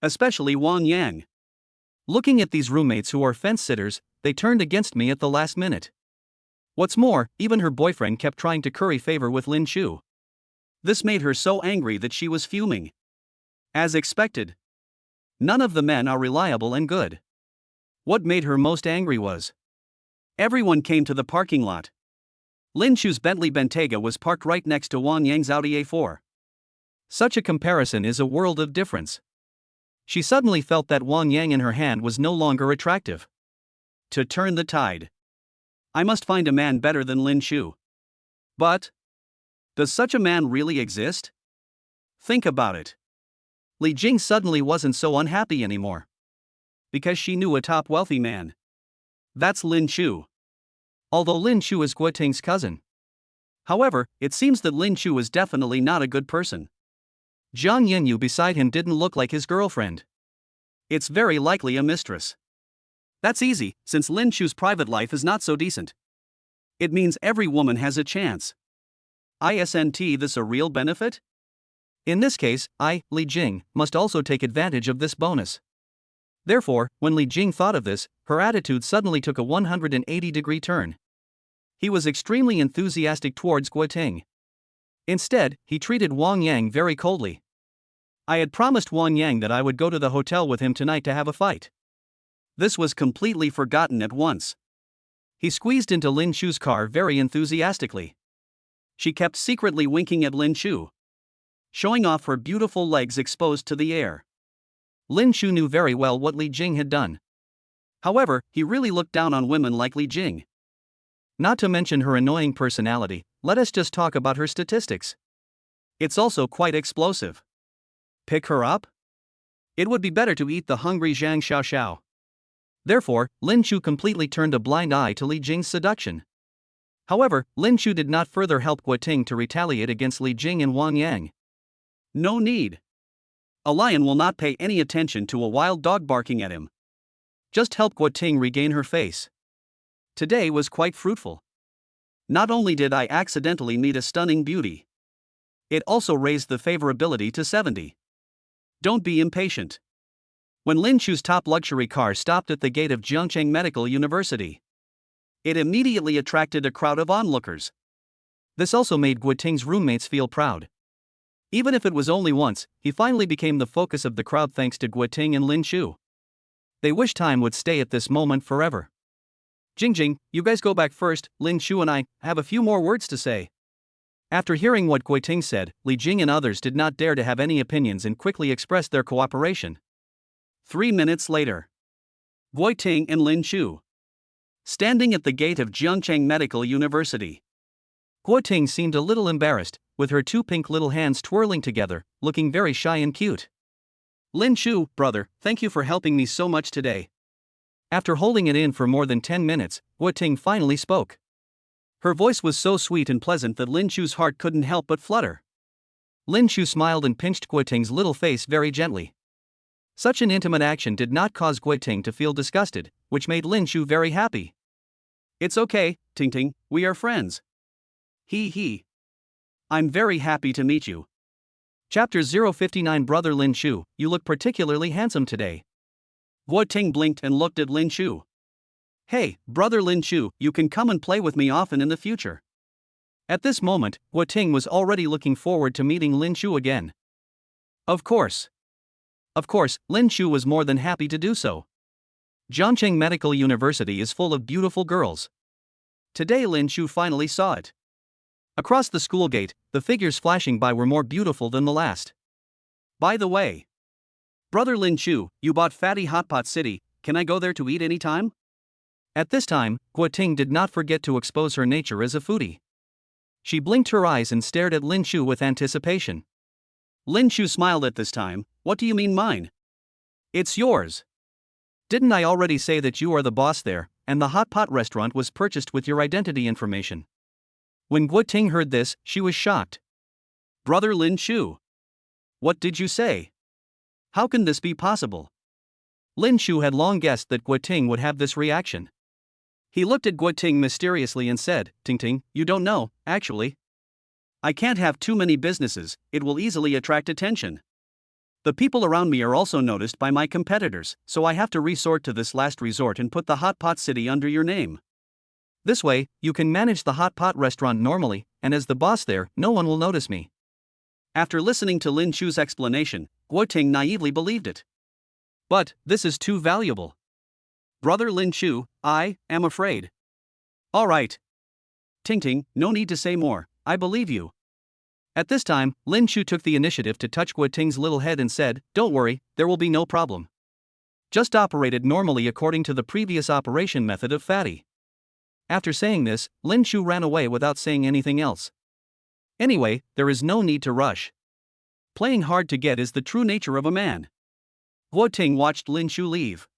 Especially Wang Yang. Looking at these roommates who are fence-sitters, they turned against me at the last minute. What's more, even her boyfriend kept trying to curry favor with Lin Chu. This made her so angry that she was fuming. As expected. None of the men are reliable and good. What made her most angry was everyone came to the parking lot. Lin Chu's Bentley Bentayga was parked right next to Wang Yang's Audi A4. Such a comparison is a world of difference. She suddenly felt that Wang Yang in her hand was no longer attractive. To turn the tide, I must find a man better than Lin Chu. But does such a man really exist? Think about it. Li Jing suddenly wasn't so unhappy anymore. Because she knew a top wealthy man. That's Lin Chu. Although Lin Chu is Guo Ting's cousin. However, it seems that Lin Chu is definitely not a good person. Jiang Yanyu beside him didn't look like his girlfriend. It's very likely a mistress. That's easy, since Lin Chu's private life is not so decent. It means every woman has a chance. Isn't this a real benefit? In this case, Li Jing, must also take advantage of this bonus. Therefore, when Li Jing thought of this, her attitude suddenly took a 180-degree turn. He was extremely enthusiastic towards Guoting. Instead, he treated Wang Yang very coldly. I had promised Wang Yang that I would go to the hotel with him tonight to have a fight. This was completely forgotten at once. He squeezed into Lin Chu's car very enthusiastically. She kept secretly winking at Lin Chu, showing off her beautiful legs exposed to the air. Lin Chu knew very well what Li Jing had done. However, he really looked down on women like Li Jing. Not to mention her annoying personality, let us just talk about her statistics. It's also quite explosive. Pick her up? It would be better to eat the hungry Zhang Xiaoxiao. Therefore, Lin Chu completely turned a blind eye to Li Jing's seduction. However, Lin Chu did not further help Guoting to retaliate against Li Jing and Wang Yang. No need. A lion will not pay any attention to a wild dog barking at him. Just help Guoting regain her face. Today was quite fruitful. Not only did I accidentally meet a stunning beauty, it also raised the favorability to 70. Don't be impatient. When Lin Chu's top luxury car stopped at the gate of Zhongcheng Medical University, it immediately attracted a crowd of onlookers. This also made Guoting's roommates feel proud. Even if it was only once, he finally became the focus of the crowd thanks to Guoting and Lin Chu. They wished time would stay at this moment forever. Jingjing, you guys go back first, Lin Chu and I have a few more words to say. After hearing what Guoting said, Li Jing and others did not dare to have any opinions and quickly expressed their cooperation. 3 minutes later, Guoting and Lin Chu, standing at the gate of Zhongcheng Medical University. Guoting seemed a little embarrassed, with her two pink little hands twirling together, looking very shy and cute. Lin Chu, brother, thank you for helping me so much today. After holding it in for more than 10 minutes, Guoting finally spoke. Her voice was so sweet and pleasant that Lin Chu's heart couldn't help but flutter. Lin Chu smiled and pinched Guoting's little face very gently. Such an intimate action did not cause Guoting to feel disgusted, which made Lin Chu very happy. It's okay, Ting Ting, we are friends. He. I'm very happy to meet you. Chapter 059 Brother Lin Chu, you look particularly handsome today. Guoting blinked and looked at Lin Chu. Hey, brother Lin Chu, you can come and play with me often in the future. At this moment, Guoting was already looking forward to meeting Lin Chu again. Of course, Lin Chu was more than happy to do so. Zhongcheng Medical University is full of beautiful girls. Today Lin Chu finally saw it. Across the school gate, the figures flashing by were more beautiful than the last. By the way, brother Lin Chu, you bought Fatty Hotpot City, can I go there to eat any time? At this time, Guoting did not forget to expose her nature as a foodie. She blinked her eyes and stared at Lin Chu with anticipation. Lin Chu smiled at this time. What do you mean mine? It's yours. Didn't I already say that you are the boss there, and the hot pot restaurant was purchased with your identity information? When Guoting heard this, she was shocked. Brother Lin Chu, what did you say? How can this be possible? Lin Chu had long guessed that Guoting would have this reaction. He looked at Guoting mysteriously and said, Ting Ting, you don't know, actually. I can't have too many businesses, it will easily attract attention. The people around me are also noticed by my competitors, so I have to resort to this last resort and put the Hot Pot City under your name. This way, you can manage the hot pot restaurant normally, and as the boss there, no one will notice me. After listening to Lin Chu's explanation, Guoting naively believed it. But, this is too valuable. Brother Lin Chu, I am afraid. Alright. Ting Ting, no need to say more, I believe you. At this time, Lin Chu took the initiative to touch Guoting's little head and said, don't worry, there will be no problem. Just operate it normally according to the previous operation method of Fatty. After saying this, Lin Chu ran away without saying anything else. Anyway, there is no need to rush. Playing hard to get is the true nature of a man. Guoting watched Lin Chu leave.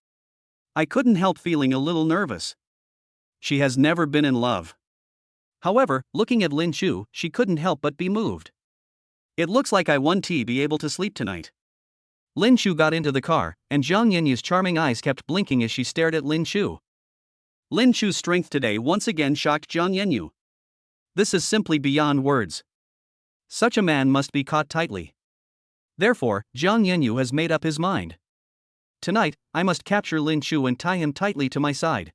I couldn't help feeling a little nervous. She has never been in love. However, looking at Lin Chu, she couldn't help but be moved. It looks like I won't be able to sleep tonight. Lin Chu got into the car, and Zhang Yinya's charming eyes kept blinking as she stared at Lin Chu. Lin Chu's strength today once again shocked Jiang Yanyu. This is simply beyond words. Such a man must be caught tightly. Therefore, Jiang Yanyu has made up his mind. Tonight, I must capture Lin Chu and tie him tightly to my side.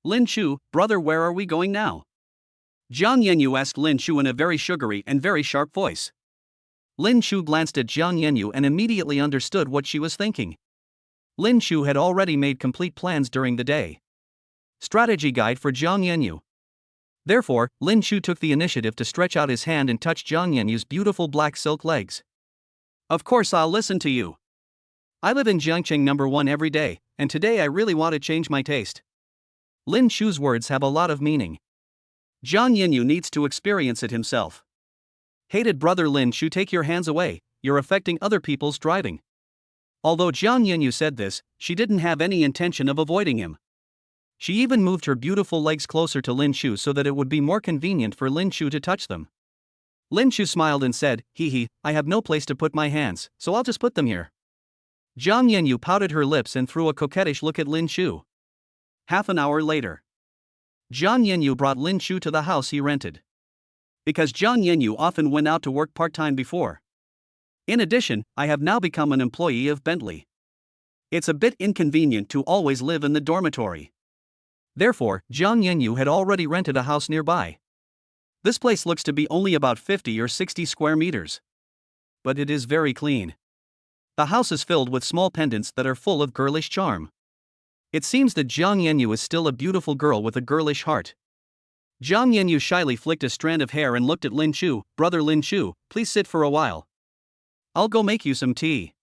Lin Chu, brother, where are we going now? Jiang Yanyu asked Lin Chu in a very sugary and very sharp voice. Lin Chu glanced at Jiang Yanyu and immediately understood what she was thinking. Lin Chu had already made complete plans during the day. Strategy guide for Jiang Yanyu. Therefore, Lin Chu took the initiative to stretch out his hand and touch Jiang Yanyu's beautiful black silk legs. Of course, I'll listen to you. I live in Jiangcheng number 1 every day, and today I really want to change my taste. Lin Chu's words have a lot of meaning. Jiang Yanyu needs to experience it himself. Hated brother Lin Chu, take your hands away, you're affecting other people's driving. Although Jiang Yanyu said this, she didn't have any intention of avoiding him. She even moved her beautiful legs closer to Lin Chu so that it would be more convenient for Lin Chu to touch them. Lin Chu smiled and said, "Hee, I have no place to put my hands, so I'll just put them here." Jiang Yanyu pouted her lips and threw a coquettish look at Lin Chu. Half an hour later, Jiang Yanyu brought Lin Chu to the house he rented. Because Jiang Yanyu often went out to work part-time before. In addition, I have now become an employee of Bentley. It's a bit inconvenient to always live in the dormitory. Therefore, Jiang Yanyu had already rented a house nearby. This place looks to be only about 50 or 60 square meters. But it is very clean. The house is filled with small pendants that are full of girlish charm. It seems that Jiang Yanyu is still a beautiful girl with a girlish heart. Jiang Yanyu shyly flicked a strand of hair and looked at Lin Chu. "Brother Lin Chu, please sit for a while. I'll go make you some tea."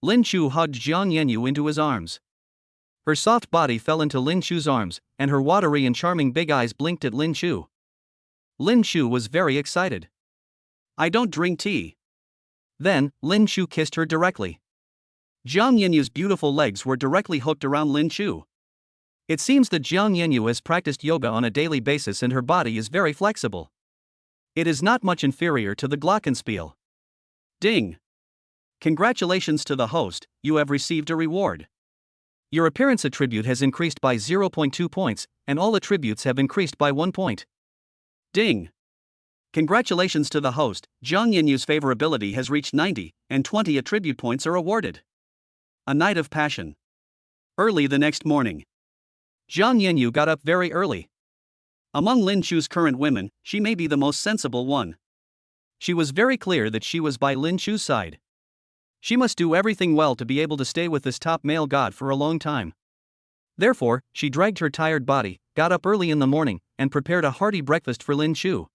Lin Chu hugged Jiang Yanyu into his arms. Her soft body fell into Lin Chu's arms, and her watery and charming big eyes blinked at Lin Chu. Lin Chu was very excited. "I don't drink tea." Then, Lin Chu kissed her directly. Jiang Yanyu's beautiful legs were directly hooked around Lin Chu. It seems that Jiang Yanyu has practiced yoga on a daily basis and her body is very flexible. It is not much inferior to the glockenspiel. Ding! Congratulations to the host, you have received a reward. Your appearance attribute has increased by 0.2 points, and all attributes have increased by 1 point. Ding! Congratulations to the host, Jiang Yanyu's favorability has reached 90, and 20 attribute points are awarded. A night of passion. Early the next morning, Jiang Yanyu got up very early. Among Lin Chu's current women, she may be the most sensible one. She was very clear that she was by Lin Chu's side. She must do everything well to be able to stay with this top male god for a long time. Therefore, she dragged her tired body, got up early in the morning, and prepared a hearty breakfast for Lin Chu.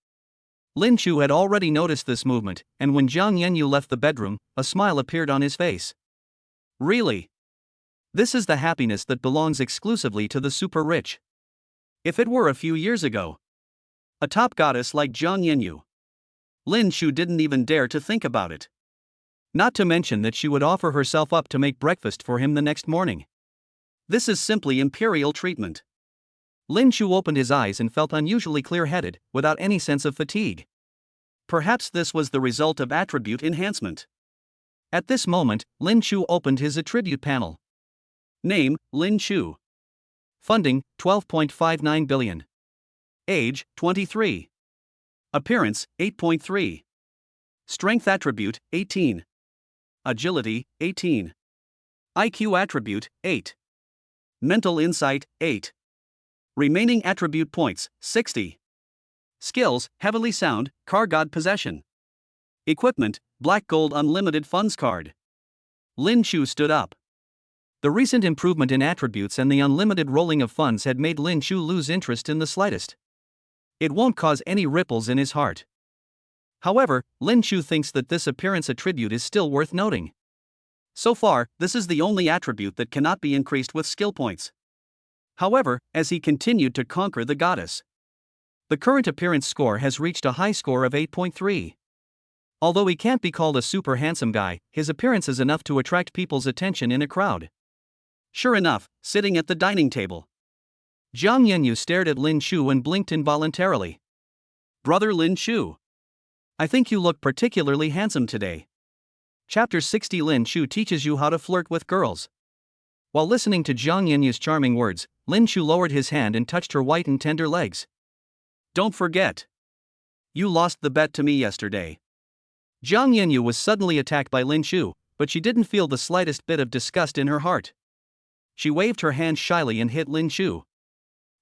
Lin Chu had already noticed this movement, and when Jiang Yanyu left the bedroom, a smile appeared on his face. Really? This is the happiness that belongs exclusively to the super rich. If it were a few years ago, a top goddess like Jiang Yanyu, Lin Chu didn't even dare to think about it. Not to mention that she would offer herself up to make breakfast for him the next morning. This is simply imperial treatment. Lin Chu opened his eyes and felt unusually clear-headed, without any sense of fatigue. Perhaps this was the result of attribute enhancement. At this moment, Lin Chu opened his attribute panel. Name, Lin Chu. Funding, 12.59 billion. Age, 23. Appearance, 8.3. Strength attribute, 18. Agility, 18. IQ attribute, 8. Mental insight, 8. Remaining attribute points, 60. Skills, heavily sound, car god possession. Equipment, black gold unlimited funds card. Lin Chu stood up. The recent improvement in attributes and the unlimited rolling of funds had made Lin Chu lose interest in the slightest. It won't cause any ripples in his heart. However, Lin Chu thinks that this appearance attribute is still worth noting. So far, this is the only attribute that cannot be increased with skill points. However, as he continued to conquer the goddess, the current appearance score has reached a high score of 8.3. Although he can't be called a super handsome guy, his appearance is enough to attract people's attention in a crowd. Sure enough, sitting at the dining table, Jiang Yanyu stared at Lin Chu and blinked involuntarily. Brother Lin Chu, I think you look particularly handsome today. Chapter 60 Lin Chu teaches you how to flirt with girls. While listening to Jiang Yinyu's charming words, Lin Chu lowered his hand and touched her white and tender legs. Don't forget. You lost the bet to me yesterday. Jiang Yinyu was suddenly attacked by Lin Chu, but she didn't feel the slightest bit of disgust in her heart. She waved her hand shyly and hit Lin Chu.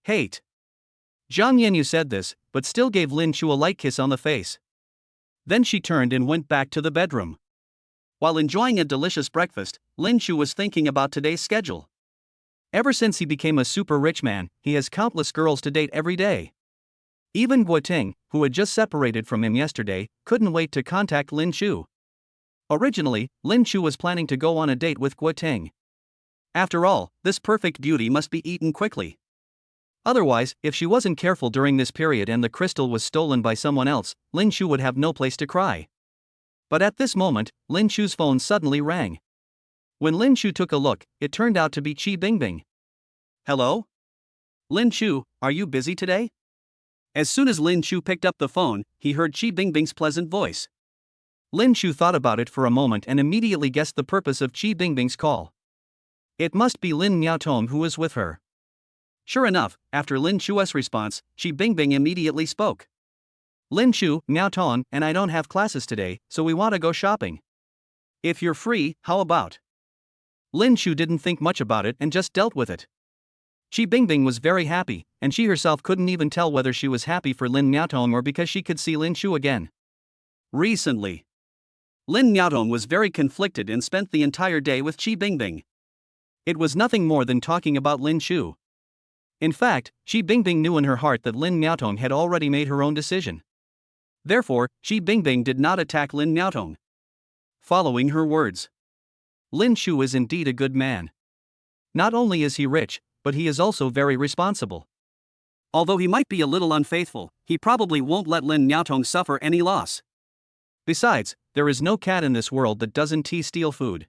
Hate. Jiang Yinyu said this, but still gave Lin Chu a light kiss on the face. Then she turned and went back to the bedroom. While enjoying a delicious breakfast, Lin Chu was thinking about today's schedule. Ever since he became a super rich man, he has countless girls to date every day. Even Guo Ting, who had just separated from him yesterday, couldn't wait to contact Lin Chu. Originally, Lin Chu was planning to go on a date with Guo Ting. After all, this perfect beauty must be eaten quickly. Otherwise, if she wasn't careful during this period and the crystal was stolen by someone else, Lin Chu would have no place to cry. But at this moment, Lin Chu's phone suddenly rang. When Lin Chu took a look, it turned out to be Qi Bingbing. Hello? Lin Chu, are you busy today? As soon as Lin Chu picked up the phone, he heard Qi Bingbing's pleasant voice. Lin Chu thought about it for a moment and immediately guessed the purpose of Qi Bingbing's call. It must be Lin Miaotong who was with her. Sure enough, after Lin Chu's response, Qi Bingbing immediately spoke. Lin Chu, Miaotong, and I don't have classes today, so we want to go shopping. If you're free, how about? Lin Chu didn't think much about it and just dealt with it. Qi Bingbing was very happy, and she herself couldn't even tell whether she was happy for Lin Miaotong or because she could see Lin Chu again. Recently, Lin Miaotong was very conflicted and spent the entire day with Qi Bingbing. It was nothing more than talking about Lin Chu. In fact, Qi Bingbing knew in her heart that Lin Miaotong had already made her own decision. Therefore, Qi Bingbing did not attack Lin Miaotong. Following her words, Lin Chu is indeed a good man. Not only is he rich, but he is also very responsible. Although he might be a little unfaithful, he probably won't let Lin Miaotong suffer any loss. Besides, there is no cat in this world that doesn't steal food.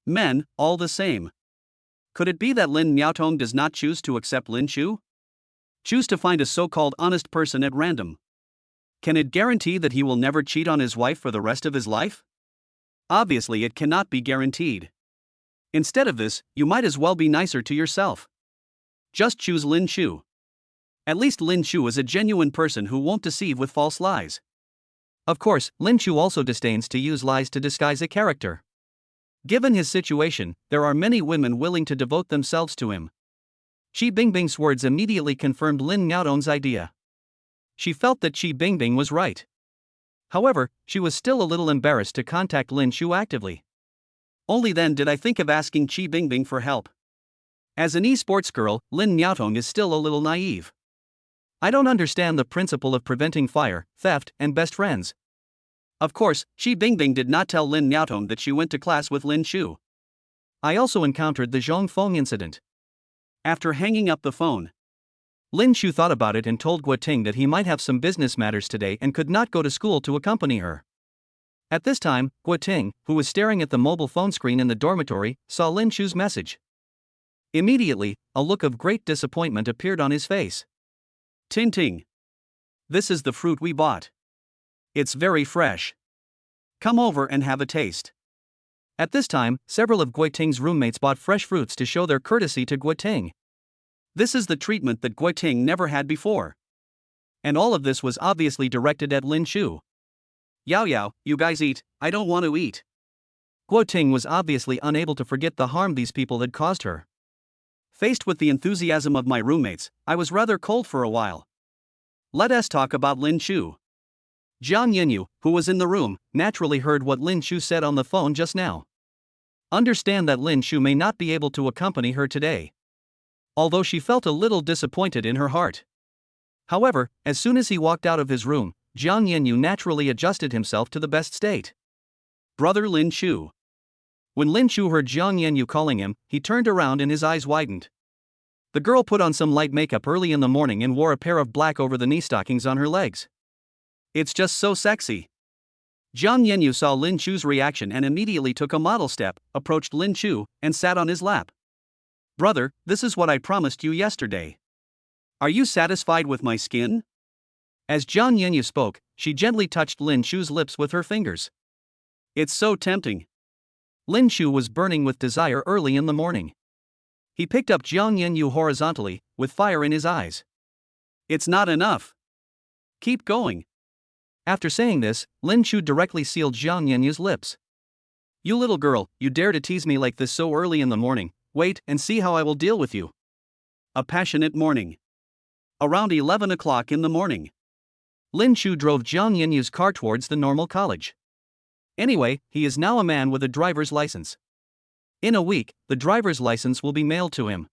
Men, all the same. Could it be that Lin Miaotong does not choose to accept Lin Chu? Choose to find a so-called honest person at random? Can it guarantee that he will never cheat on his wife for the rest of his life? Obviously, it cannot be guaranteed. Instead of this, you might as well be nicer to yourself. Just choose Lin Chu. At least Lin Chu is a genuine person who won't deceive with false lies. Of course, Lin Chu also disdains to use lies to disguise a character. Given his situation, there are many women willing to devote themselves to him. Qi Bingbing's words immediately confirmed Lin Miaotong's idea. She felt that Qi Bingbing was right. However, she was still a little embarrassed to contact Lin Chu actively. Only then did I think of asking Qi Bingbing for help. As an esports girl, Lin Miaotong is still a little naive. I don't understand the principle of preventing fire, theft, and best friends. Of course, Qi Bingbing did not tell Lin Miaotong that she went to class with Lin Chu. I also encountered the Zhongfeng incident. After hanging up the phone, Lin Chu thought about it and told Guo Ting that he might have some business matters today and could not go to school to accompany her. At this time, Guo Ting, who was staring at the mobile phone screen in the dormitory, saw Lin Chu's message. Immediately, a look of great disappointment appeared on his face. Ting Ting. This is the fruit we bought. It's very fresh. Come over and have a taste. At this time, several of Guo Ting's roommates bought fresh fruits to show their courtesy to Guo Ting. This is the treatment that Guo Ting never had before. And all of this was obviously directed at Lin Chu. Yao Yao, you guys eat, I don't want to eat. Guo Ting was obviously unable to forget the harm these people had caused her. Faced with the enthusiasm of my roommates, I was rather cold for a while. Let us talk about Lin Chu. Jiang Yinyu, who was in the room, naturally heard what Lin Chu said on the phone just now. Understand that Lin Chu may not be able to accompany her today. Although she felt a little disappointed in her heart. However, as soon as he walked out of his room, Jiang Yinyu naturally adjusted himself to the best state. Brother Lin Chu. When Lin Chu heard Jiang Yinyu calling him, he turned around and his eyes widened. The girl put on some light makeup early in the morning and wore a pair of black over-the-knee stockings on her legs. It's just so sexy. Jiang Yinyu saw Lin Chu's reaction and immediately took a model step, approached Lin Chu, and sat on his lap. Brother, this is what I promised you yesterday. Are you satisfied with my skin? As Jiang Yinyu spoke, she gently touched Lin Chu's lips with her fingers. It's so tempting. Lin Chu was burning with desire early in the morning. He picked up Jiang Yanyu horizontally, with fire in his eyes. It's not enough. Keep going. After saying this, Lin Chu directly sealed Jiang Yanyu's lips. You little girl, you dare to tease me like this so early in the morning. Wait and see how I will deal with you. A passionate morning. Around 11 o'clock in the morning. Lin Chu drove Jiang Yanyu's car towards the normal college. Anyway, he is now a man with a driver's license. In a week, the driver's license will be mailed to him.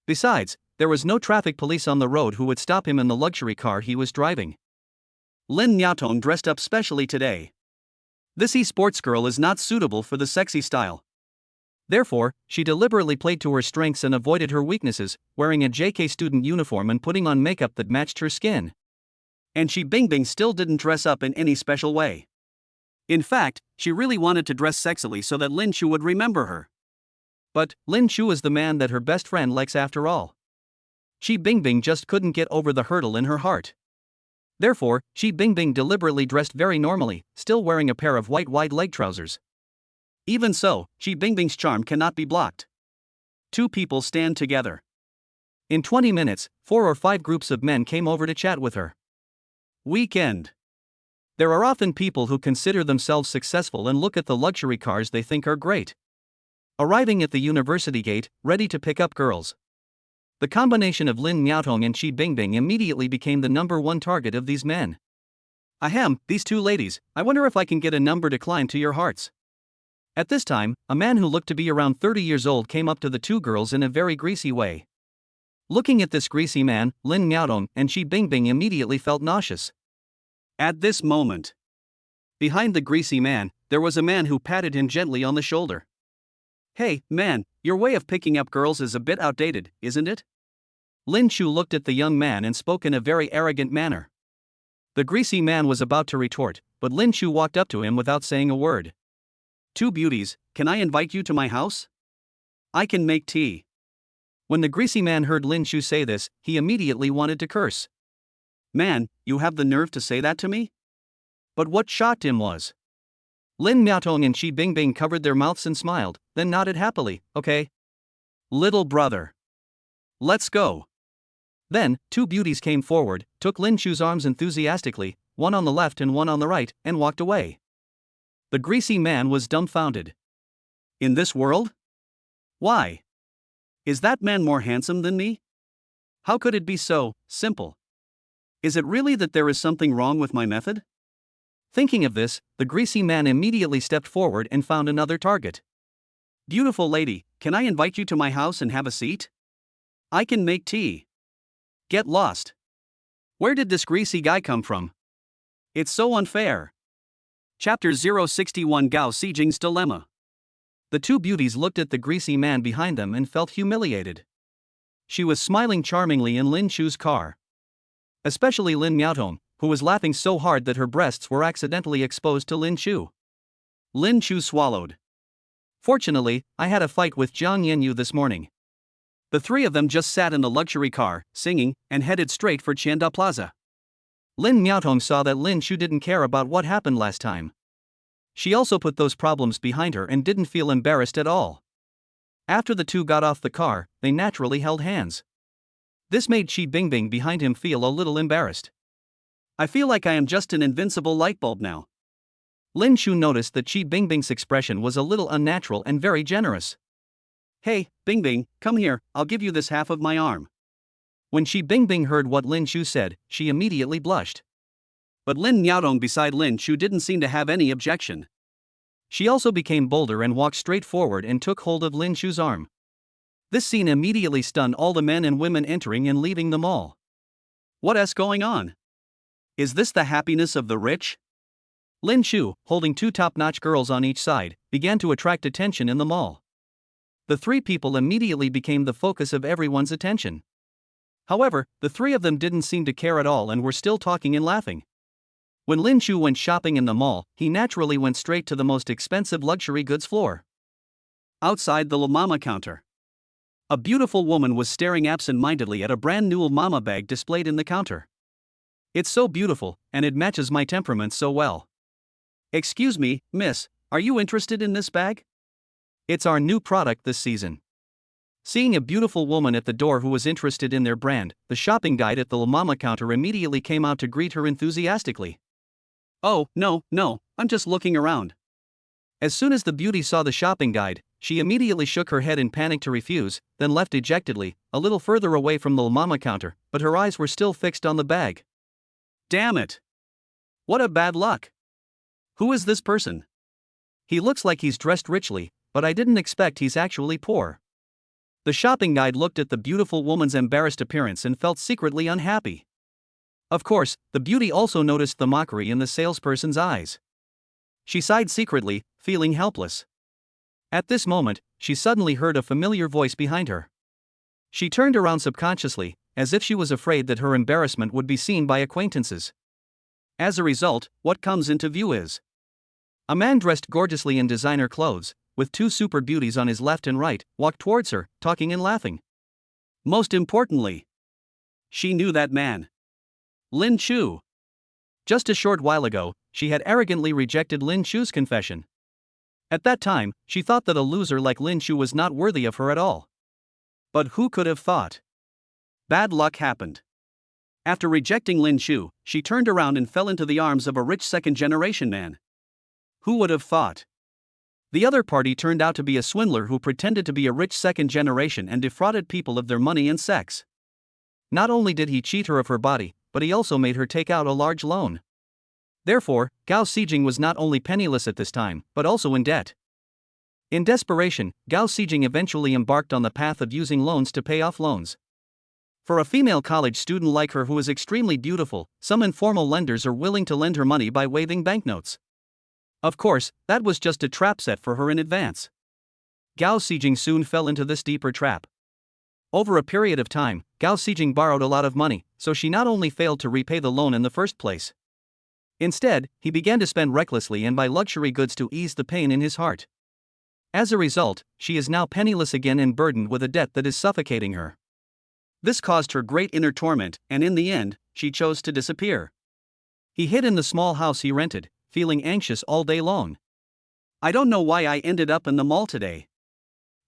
Besides, there was no traffic police on the road who would stop him in the luxury car he was driving. Lin Miaotong dressed up specially today. This e-sports girl is not suitable for the sexy style. Therefore, she deliberately played to her strengths and avoided her weaknesses, wearing a JK student uniform and putting on makeup that matched her skin. And Shi Bingbing still didn't dress up in any special way. In fact, she really wanted to dress sexily so that Lin Chu would remember her. But Lin Chu is the man that her best friend likes after all. Shi Bingbing just couldn't get over the hurdle in her heart. Therefore, Shi Bingbing deliberately dressed very normally, still wearing a pair of white wide-leg trousers. Even so, Shi Bingbing's charm cannot be blocked. Two people stand together. In 20 minutes, 4 or 5 groups of men came over to chat with her. Weekend. There are often people who consider themselves successful and look at the luxury cars they think are great. Arriving at the university gate, ready to pick up girls. The combination of Lin Miaotong and Shi Bingbing immediately became the number one target of these men. Ahem, these two ladies, I wonder if I can get a number to climb to your hearts. At this time, a man who looked to be around 30 years old came up to the two girls in a very greasy way. Looking at this greasy man, Lin Miaotong and Shi Bingbing immediately felt nauseous. At this moment, behind the greasy man, there was a man who patted him gently on the shoulder. Hey, man, your way of picking up girls is a bit outdated, isn't it? Lin Chu looked at the young man and spoke in a very arrogant manner. The greasy man was about to retort, but Lin Chu walked up to him without saying a word. Two beauties, can I invite you to my house? I can make tea. When the greasy man heard Lin Chu say this, he immediately wanted to curse. Man, you have the nerve to say that to me? But what shocked him was, Lin Miaotong and Shi Bingbing covered their mouths and smiled, then nodded happily. Okay. Little brother. Let's go. Then, two beauties came forward, took Lin Chu's arms enthusiastically, one on the left and one on the right, and walked away. The greasy man was dumbfounded. In this world? Why? Is that man more handsome than me? How could it be so simple? Is it really that there is something wrong with my method? Thinking of this, the greasy man immediately stepped forward and found another target. Beautiful lady, can I invite you to my house and have a seat? I can make tea. Get lost. Where did this greasy guy come from? It's so unfair. Chapter 061 Gao Sijing's Dilemma. The two beauties looked at the greasy man behind them and felt humiliated. She was smiling charmingly in Lin Chu's car. Especially Lin Miaotong, who was laughing so hard that her breasts were accidentally exposed to Lin Chu. Lin Chu swallowed. Fortunately, I had a fight with Jiang Yanyu this morning. The three of them just sat in the luxury car, singing, and headed straight for Tianda Plaza. Lin Miaotong saw that Lin Chu didn't care about what happened last time. She also put those problems behind her and didn't feel embarrassed at all. After the two got off the car, they naturally held hands. This made Shi Bingbing behind him feel a little embarrassed. I feel like I am just an invincible light bulb now. Lin Chu noticed that Shi Bingbing's expression was a little unnatural and very generous. Hey, Bingbing, come here, I'll give you this half of my arm. When Shi Bingbing heard what Lin Chu said, she immediately blushed. But Lin Miaotong beside Lin Chu didn't seem to have any objection. She also became bolder and walked straight forward and took hold of Lin Chu's arm. This scene immediately stunned all the men and women entering and leaving the mall. What's going on? Is this the happiness of the rich? Lin Chu, holding two top-notch girls on each side, began to attract attention in the mall. The three people immediately became the focus of everyone's attention. However, the three of them didn't seem to care at all and were still talking and laughing. When Lin Chu went shopping in the mall, he naturally went straight to the most expensive luxury goods floor. Outside the La Mama counter, a beautiful woman was staring absent-mindedly at a brand new Mama bag displayed in the counter. It's so beautiful, and it matches my temperament so well. Excuse me, miss, are you interested in this bag? It's our new product this season. Seeing a beautiful woman at the door who was interested in their brand, the shopping guide at the La Mama counter immediately came out to greet her enthusiastically. "Oh, no, I'm just looking around." As soon as the beauty saw the shopping guide, she immediately shook her head in panic to refuse, then left dejectedly, a little further away from the La Mama counter, but her eyes were still fixed on the bag. "Damn it! What a bad luck! Who is this person? He looks like he's dressed richly, but I didn't expect he's actually poor." The shopping guide looked at the beautiful woman's embarrassed appearance and felt secretly unhappy. Of course, the beauty also noticed the mockery in the salesperson's eyes. She sighed secretly, feeling helpless. At this moment, she suddenly heard a familiar voice behind her. She turned around subconsciously, as if she was afraid that her embarrassment would be seen by acquaintances. As a result, what comes into view is a man dressed gorgeously in designer clothes, with two super beauties on his left and right, walked towards her, talking and laughing. Most importantly, she knew that man. Lin Chu. Just a short while ago, she had arrogantly rejected Lin Chu's confession. At that time, she thought that a loser like Lin Chu was not worthy of her at all. But who could have thought? Bad luck happened. After rejecting Lin Chu, she turned around and fell into the arms of a rich second-generation man. Who would have thought? The other party turned out to be a swindler who pretended to be a rich second generation and defrauded people of their money and sex. Not only did he cheat her of her body, but he also made her take out a large loan. Therefore, Gao Xijing was not only penniless at this time, but also in debt. In desperation, Gao Xijing eventually embarked on the path of using loans to pay off loans. For a female college student like her who is extremely beautiful, some informal lenders are willing to lend her money by waiving banknotes. Of course, that was just a trap set for her in advance. Gao Xijing soon fell into this deeper trap. Over a period of time, Gao Xijing borrowed a lot of money, so she not only failed to repay the loan in the first place. Instead, he began to spend recklessly and buy luxury goods to ease the pain in his heart. As a result, she is now penniless again and burdened with a debt that is suffocating her. This caused her great inner torment, and in the end, she chose to disappear. He hid in the small house he rented, feeling anxious all day long. "I don't know why I ended up in the mall today."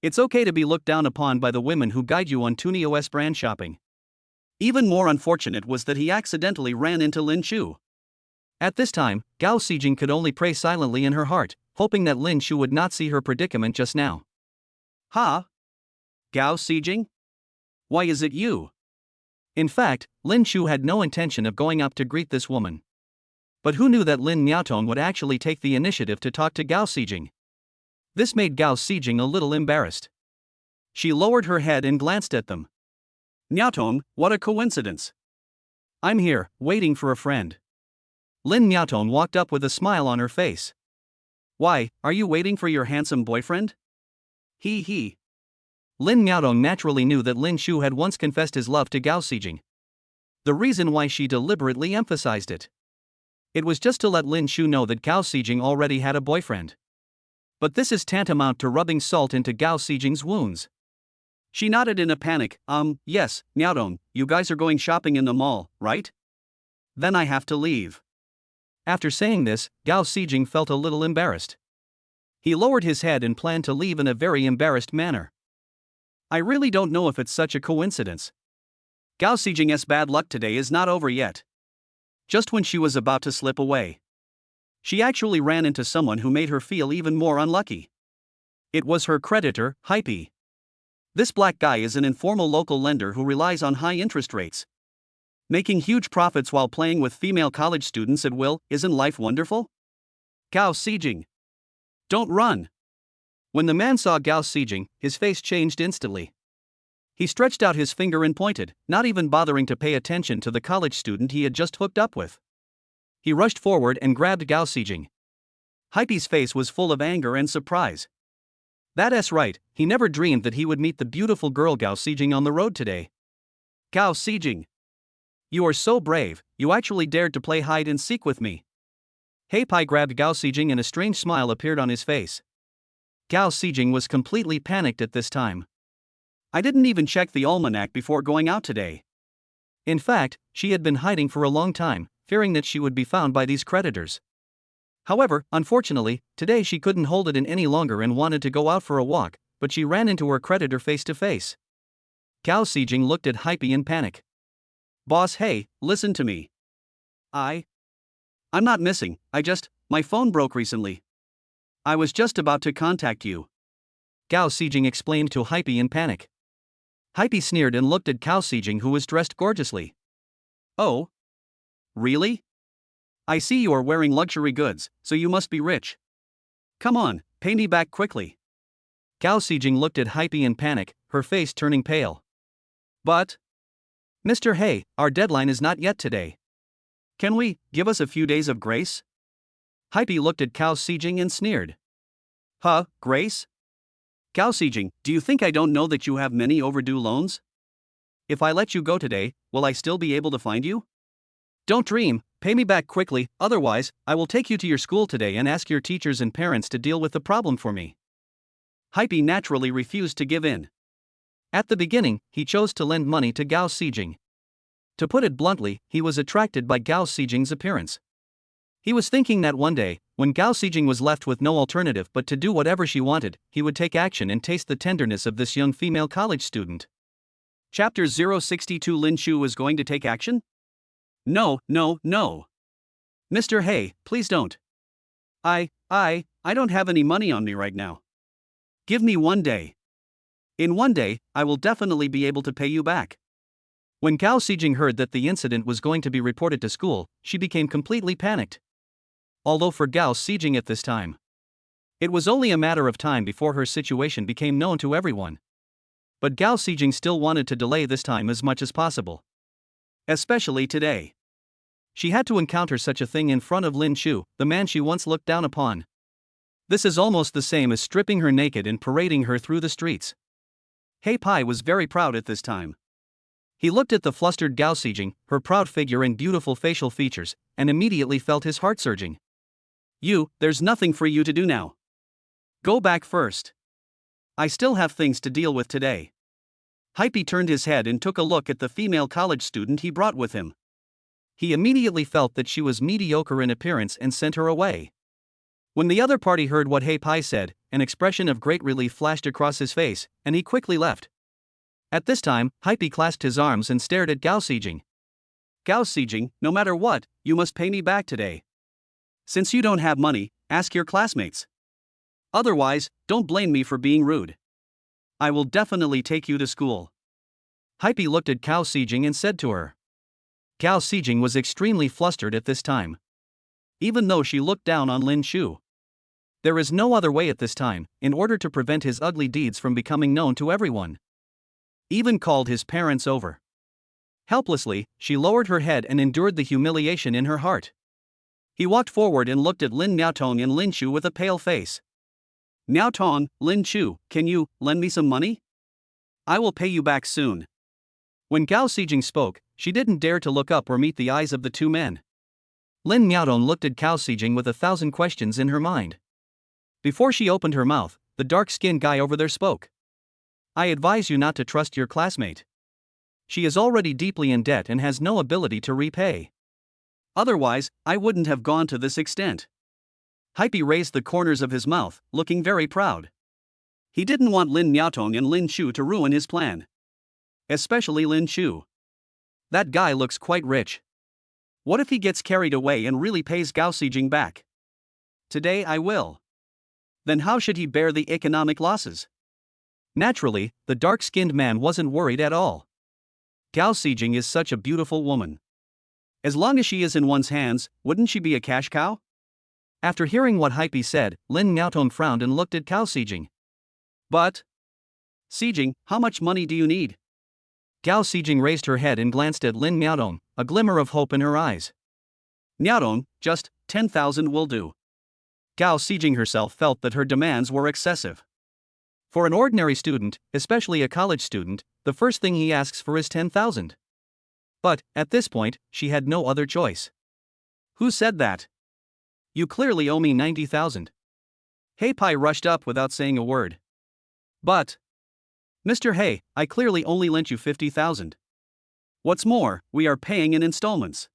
It's okay to be looked down upon by the women who guide you on TuneOS brand shopping. Even more unfortunate was that he accidentally ran into Lin Chu. At this time, Gao Xijing could only pray silently in her heart, hoping that Lin Chu would not see her predicament just now. "Ha? Gao Xijing? Why is it you?" In fact, Lin Chu had no intention of going up to greet this woman. But who knew that Lin Miaotong would actually take the initiative to talk to Gao Xijing? This made Gao Xijing a little embarrassed. She lowered her head and glanced at them. "Miaotong, what a coincidence. I'm here, waiting for a friend." Lin Miaotong walked up with a smile on her face. "Why, are you waiting for your handsome boyfriend?" He. Lin Miaotong naturally knew that Lin Chu had once confessed his love to Gao Xijing. The reason why she deliberately emphasized it. It was just to let Lin Chu know that Gao Xijing already had a boyfriend. But this is tantamount to rubbing salt into Gao Xijing's wounds. She nodded in a panic. Yes, Miaotong, you guys are going shopping in the mall, right? Then I have to leave." After saying this, Gao Xijing felt a little embarrassed. He lowered his head and planned to leave in a very embarrassed manner. "I really don't know if it's such a coincidence. Gao Xijing's bad luck today is not over yet." Just when she was about to slip away, she actually ran into someone who made her feel even more unlucky. It was her creditor, Hype. This black guy is an informal local lender who relies on high interest rates, making huge profits while playing with female college students at will. Isn't life wonderful? Gao Xijing, don't run. When the man saw Gao Xijing, his face changed instantly. He stretched out his finger and pointed, not even bothering to pay attention to the college student he had just hooked up with. He rushed forward and grabbed Gao Xijing. Hype's face was full of anger and surprise. That's right, he never dreamed that he would meet the beautiful girl Gao Xijing on the road today. "Gao Xijing, you are so brave, you actually dared to play hide and seek with me." Hype grabbed Gao Xijing and a strange smile appeared on his face. Gao Xijing was completely panicked at this time. "I didn't even check the almanac before going out today." In fact, she had been hiding for a long time, fearing that she would be found by these creditors. However, unfortunately, today she couldn't hold it in any longer and wanted to go out for a walk, but she ran into her creditor face to face. Gao Xijing looked at Hype in panic. Boss, hey, listen to me. I'm not missing, my phone broke recently. I was just about to contact you. Gao Xijing explained to Hype in panic. Hype sneered and looked at Gao Xijing, who was dressed gorgeously. Oh? Really? I see you are wearing luxury goods, so you must be rich. Come on, pay me back quickly. Gao Xijing looked at Hype in panic, her face turning pale. But, Mr. He, our deadline is not yet today. Can we give us a few days of grace? Hype looked at Gao Xijing and sneered. Huh, grace? Gao Xijing, do you think I don't know that you have many overdue loans? If I let you go today, will I still be able to find you? Don't dream, pay me back quickly, otherwise, I will take you to your school today and ask your teachers and parents to deal with the problem for me. Hype naturally refused to give in. At the beginning, he chose to lend money to Gao Xijing. To put it bluntly, he was attracted by Gao Xijing's appearance. He was thinking that one day, when Gao Xijing was left with no alternative but to do whatever she wanted, he would take action and taste the tenderness of this young female college student. Chapter 062 Lin Shu is going to take action? No. Mr. He, please don't. I don't have any money on me right now. Give me 1 day. In 1 day, I will definitely be able to pay you back. When Gao Xijing heard that the incident was going to be reported to school, she became completely panicked. Although for Gao Xijing at this time, it was only a matter of time before her situation became known to everyone. But Gao Xijing still wanted to delay this time as much as possible. Especially today. She had to encounter such a thing in front of Lin Shu, the man she once looked down upon. This is almost the same as stripping her naked and parading her through the streets. He Pai was very proud at this time. He looked at the flustered Gao Xijing, her proud figure and beautiful facial features, and immediately felt his heart surging. There's nothing for you to do now. Go back first. I still have things to deal with today. Hype turned his head and took a look at the female college student he brought with him. He immediately felt that she was mediocre in appearance and sent her away. When the other party heard what He Pai said, an expression of great relief flashed across his face, and he quickly left. At this time, Hype clasped his arms and stared at Gao Xijing. Gao Xijing, no matter what, you must pay me back today. Since you don't have money, ask your classmates. Otherwise, don't blame me for being rude. I will definitely take you to school. Hype looked at Gao Xijing and said to her. Gao Xijing was extremely flustered at this time. Even though she looked down on Lin Shu. There is no other way at this time, in order to prevent his ugly deeds from becoming known to everyone. Even called his parents over. Helplessly, she lowered her head and endured the humiliation in her heart. He walked forward and looked at Lin Miaotong and Lin Shu with a pale face. Miaotong, Lin Shu, can you lend me some money? I will pay you back soon. When Gao Xijing spoke, she didn't dare to look up or meet the eyes of the two men. Lin Miaotong looked at Gao Xijing with 1,000 questions in her mind. Before she opened her mouth, the dark-skinned guy over there spoke. I advise you not to trust your classmate. She is already deeply in debt and has no ability to repay. Otherwise, I wouldn't have gone to this extent. Hype raised the corners of his mouth, looking very proud. He didn't want Lin Miaotong and Lin Shu to ruin his plan. Especially Lin Shu. That guy looks quite rich. What if he gets carried away and really pays Gao Xijing back? Today I will. Then how should he bear the economic losses? Naturally, the dark-skinned man wasn't worried at all. Gao Xijing is such a beautiful woman. As long as she is in one's hands, wouldn't she be a cash cow? After hearing what Hype said, Lin Miaotong frowned and looked at Gao Xijing. But, Xijing, how much money do you need? Gao Xijing raised her head and glanced at Lin Miaotong, a glimmer of hope in her eyes. Miaotong, just 10,000 will do. Gao Xijing herself felt that her demands were excessive. For an ordinary student, especially a college student, the first thing he asks for is 10,000. But, at this point, she had no other choice. Who said that? You clearly owe me 90,000. He Pai rushed up without saying a word. But, Mr. He, I clearly only lent you 50,000. What's more, we are paying in installments.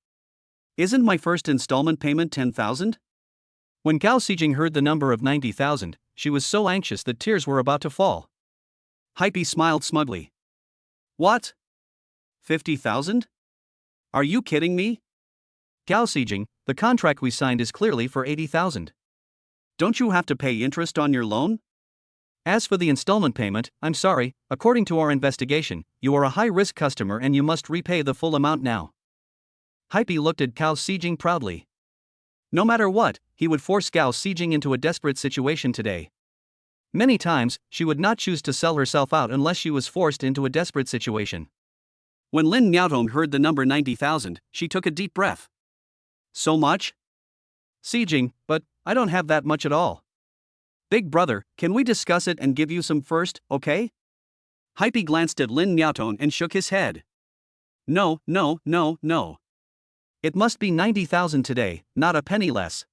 Isn't my first installment payment 10,000? When Gao Xijing heard the number of 90,000, she was so anxious that tears were about to fall. Hype smiled smugly. What? 50,000? Are you kidding me? Gao Xijing, the contract we signed is clearly for 80,000. Don't you have to pay interest on your loan? As for the installment payment, I'm sorry, according to our investigation, you are a high-risk customer and you must repay the full amount now. Hype looked at Gao Xijing proudly. No matter what, he would force Gao Xijing into a desperate situation today. Many times, she would not choose to sell herself out unless she was forced into a desperate situation. When Lin Niaotong heard the number 90,000, she took a deep breath. So much? Xijing, but I don't have that much at all. Big brother, can we discuss it and give you some first, okay? Hype glanced at Lin Niaotong and shook his head. No. It must be 90,000 today, not a penny less.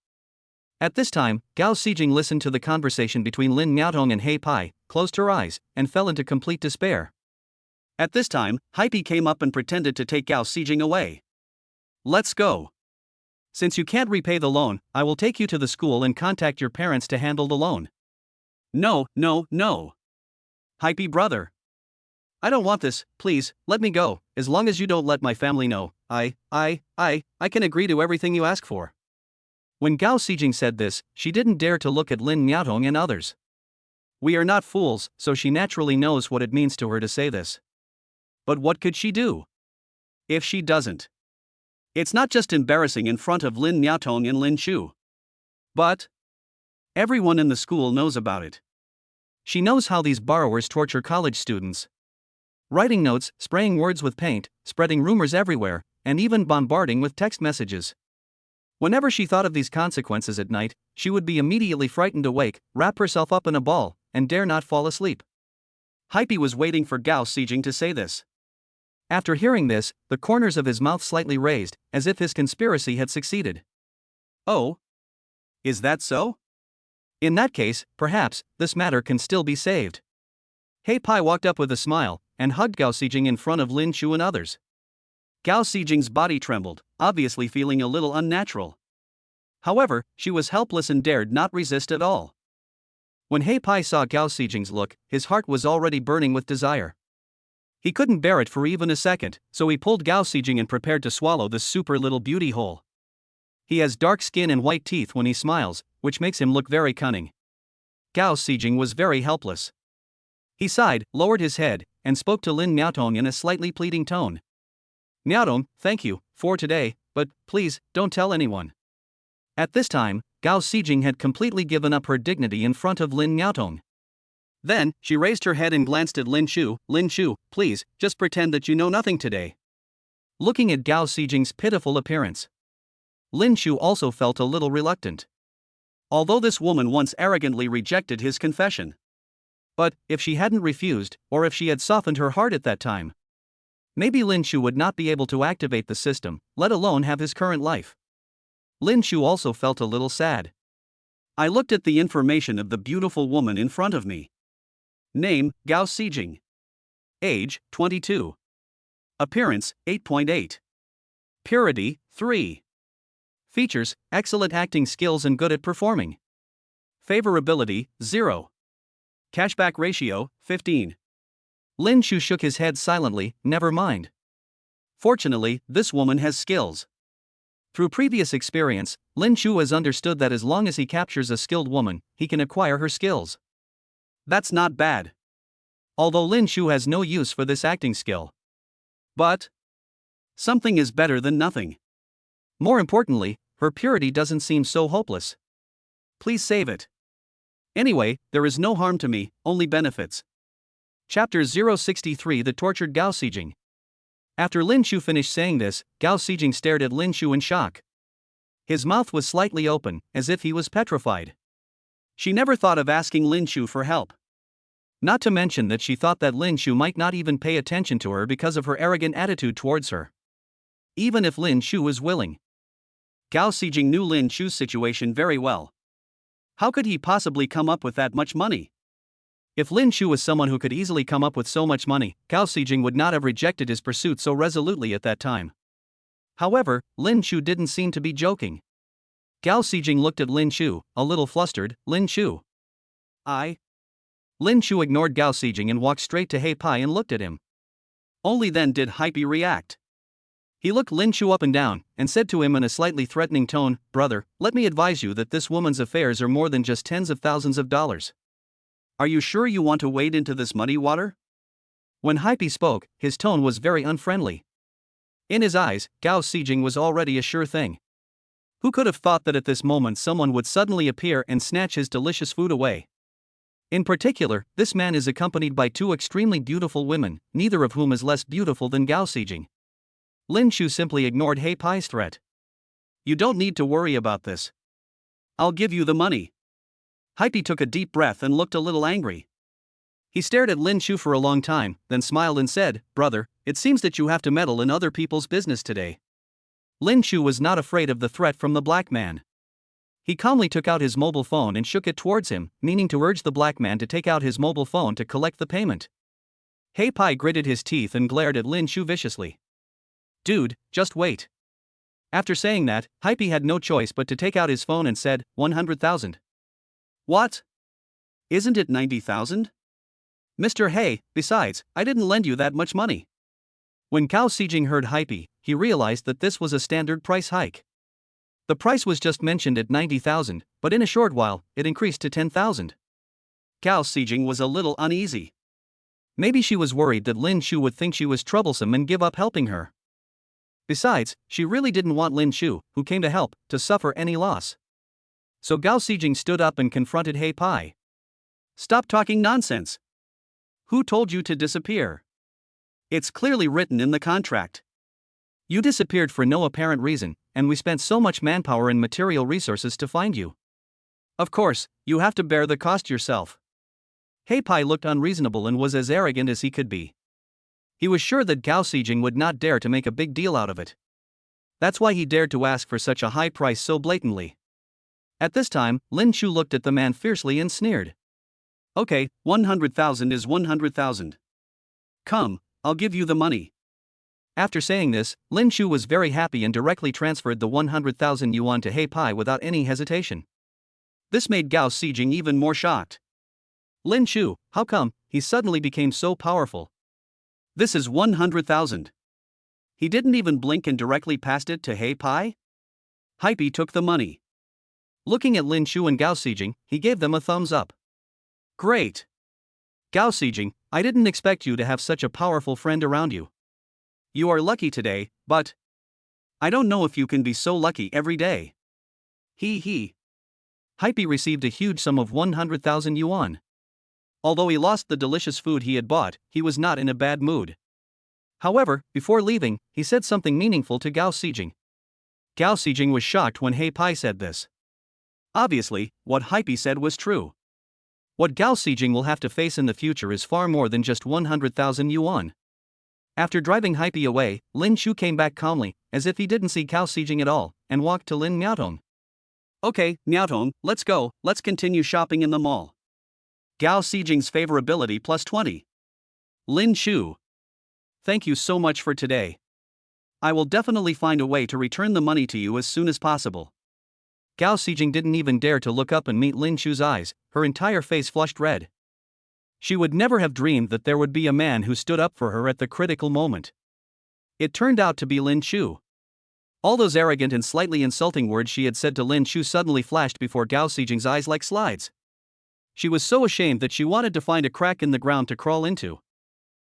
At this time, Gao Xijing listened to the conversation between Lin Niaotong and He Pai, closed her eyes, and fell into complete despair. At this time, Hype came up and pretended to take Gao Xijing away. Let's go. Since you can't repay the loan, I will take you to the school and contact your parents to handle the loan. No. Hype brother. I don't want this, please, let me go, as long as you don't let my family know, I can agree to everything you ask for. When Gao Xijing said this, she didn't dare to look at Lin Niaotong and others. We are not fools, so she naturally knows what it means to her to say this. But what could she do? If she doesn't. It's not just embarrassing in front of Lin Niaotong and Lin Shu. But everyone in the school knows about it. She knows how these borrowers torture college students. Writing notes, spraying words with paint, spreading rumors everywhere, and even bombarding with text messages. Whenever she thought of these consequences at night, she would be immediately frightened awake, wrap herself up in a ball, and dare not fall asleep. Hype was waiting for Gao Xijing to say this. After hearing this, the corners of his mouth slightly raised, as if his conspiracy had succeeded. Oh? Is that so? In that case, perhaps, this matter can still be saved. He Pai walked up with a smile, and hugged Gao Xijing in front of Lin Shu and others. Gao Xijing's body trembled, obviously feeling a little unnatural. However, she was helpless and dared not resist at all. When He Pai saw Gao Xijing's look, his heart was already burning with desire. He couldn't bear it for even a second, so he pulled Gao Xijing and prepared to swallow this super little beauty whole. He has dark skin and white teeth when he smiles, which makes him look very cunning. Gao Xijing was very helpless. He sighed, lowered his head, and spoke to Lin Niaotong in a slightly pleading tone. Niaotong, thank you, for today, but, please, don't tell anyone. At this time, Gao Xijing had completely given up her dignity in front of Lin Niaotong. Then, she raised her head and glanced at Lin Shu, please, just pretend that you know nothing today. Looking at Gao Xijing's pitiful appearance, Lin Shu also felt a little reluctant. Although this woman once arrogantly rejected his confession. But, if she hadn't refused, or if she had softened her heart at that time, maybe Lin Shu would not be able to activate the system, let alone have his current life. Lin Shu also felt a little sad. I looked at the information of the beautiful woman in front of me. Name, Gao Xijing. Age, 22. Appearance, 8.8. Purity, 3. Features, excellent acting skills and good at performing. Favorability, 0. Cashback ratio, 15. Lin Shu shook his head silently, never mind. Fortunately, this woman has skills. Through previous experience, Lin Shu has understood that as long as he captures a skilled woman, he can acquire her skills. That's not bad. Although Lin Shu has no use for this acting skill. But something is better than nothing. More importantly, her purity doesn't seem so hopeless. Please save it. Anyway, there is no harm to me, only benefits. Chapter 063 The Tortured Gao Xijing. After Lin Shu finished saying this, Gao Xijing stared at Lin Shu in shock. His mouth was slightly open, as if he was petrified. She never thought of asking Lin Shu for help. Not to mention that she thought that Lin Shu might not even pay attention to her because of her arrogant attitude towards her. Even if Lin Shu was willing. Gao Xijing knew Lin Shu's situation very well. How could he possibly come up with that much money? If Lin Shu was someone who could easily come up with so much money, Gao Xijing would not have rejected his pursuit so resolutely at that time. However, Lin Shu didn't seem to be joking. Gao Xijing looked at Lin Shu, a little flustered. Lin Shu. Lin Shu ignored Gao Xijing and walked straight to Hei Pai and looked at him. Only then did Hype react. He looked Lin Shu up and down, and said to him in a slightly threatening tone, "Brother, let me advise you that this woman's affairs are more than just tens of thousands of dollars. Are you sure you want to wade into this muddy water?" When Hype spoke, his tone was very unfriendly. In his eyes, Gao Xijing was already a sure thing. Who could have thought that at this moment someone would suddenly appear and snatch his delicious food away? In particular, this man is accompanied by two extremely beautiful women, neither of whom is less beautiful than Gao Xijing. Lin Shu simply ignored Hei Pai's threat. "You don't need to worry about this. I'll give you the money." Hype took a deep breath and looked a little angry. He stared at Lin Shu for a long time, then smiled and said, "Brother, it seems that you have to meddle in other people's business today." Lin Shu was not afraid of the threat from the black man. He calmly took out his mobile phone and shook it towards him, meaning to urge the black man to take out his mobile phone to collect the payment. Hei Pai gritted his teeth and glared at Lin Shu viciously. "Dude, just wait." After saying that, Hype had no choice but to take out his phone and said, 100,000. "What? Isn't it 90,000? Mr. Hei, besides, I didn't lend you that much money." When Gao Xijing heard Hype, he realized that this was a standard price hike. The price was just mentioned at 90,000, but in a short while, it increased to 10,000. Gao Xijing was a little uneasy. Maybe she was worried that Lin Shu would think she was troublesome and give up helping her. Besides, she really didn't want Lin Shu, who came to help, to suffer any loss. So Gao Xijing stood up and confronted Hei Pai. "Stop talking nonsense. Who told you to disappear? It's clearly written in the contract. You disappeared for no apparent reason, and we spent so much manpower and material resources to find you. Of course, you have to bear the cost yourself." Hei Pai looked unreasonable and was as arrogant as he could be. He was sure that Gao Xijing would not dare to make a big deal out of it. That's why he dared to ask for such a high price so blatantly. At this time, Lin Shu looked at the man fiercely and sneered. "Okay, 100,000 is 100,000. Come, I'll give you the money." After saying this, Lin Shu was very happy and directly transferred the 100,000 yuan to Hei Pai without any hesitation. This made Gao Xijing even more shocked. "Lin Shu, how come he suddenly became so powerful? This is 100,000. He didn't even blink and directly passed it to Hei Pai?" Hype took the money. Looking at Lin Shu and Gao Xijing, he gave them a thumbs up. "Great. Gao Xijing, I didn't expect you to have such a powerful friend around you. You are lucky today, but I don't know if you can be so lucky every day. Hee hee." Hype received a huge sum of 100,000 yuan. Although he lost the delicious food he had bought, he was not in a bad mood. However, before leaving, he said something meaningful to Gao Xijing. Gao Xijing was shocked when Hei Pai said this. Obviously, what Hype said was true. What Gao Xijing will have to face in the future is far more than just 100,000 yuan. After driving Hype away, Lin Shu came back calmly, as if he didn't see Gao Xijing at all, and walked to Lin Miaotong. "Okay, Miaotong, let's go, let's continue shopping in the mall. Gao Xijing's favorability plus 20. Lin Shu. Thank you so much for today. I will definitely find a way to return the money to you as soon as possible." Gao Xijing didn't even dare to look up and meet Lin Shu's eyes, her entire face flushed red. She would never have dreamed that there would be a man who stood up for her at the critical moment. It turned out to be Lin Shu. All those arrogant and slightly insulting words she had said to Lin Shu suddenly flashed before Gao Xijing's eyes like slides. She was so ashamed that she wanted to find a crack in the ground to crawl into.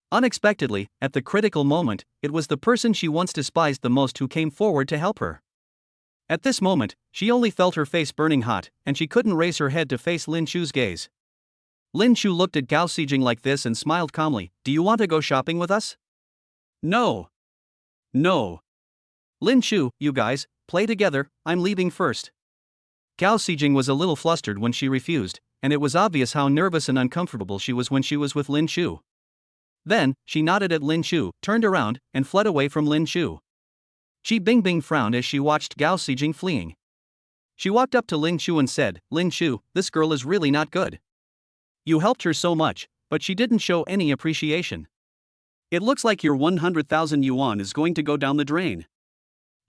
Unexpectedly, at the critical moment, it was the person she once despised the most who came forward to help her. At this moment, she only felt her face burning hot, and she couldn't raise her head to face Lin Shu's gaze. Lin Shu looked at Gao Xijing like this and smiled calmly. "Do you want to go shopping with us?" "No. No. Lin Shu, you guys, play together, I'm leaving first." Gao Xijing was a little flustered when she refused, and it was obvious how nervous and uncomfortable she was when she was with Lin Shu. Then, she nodded at Lin Shu, turned around, and fled away from Lin Shu. Ji Bingbing frowned as she watched Gao Xijing fleeing. She walked up to Lin Shu and said, "Lin Shu, this girl is really not good. You helped her so much, but she didn't show any appreciation. It looks like your 100,000 yuan is going to go down the drain."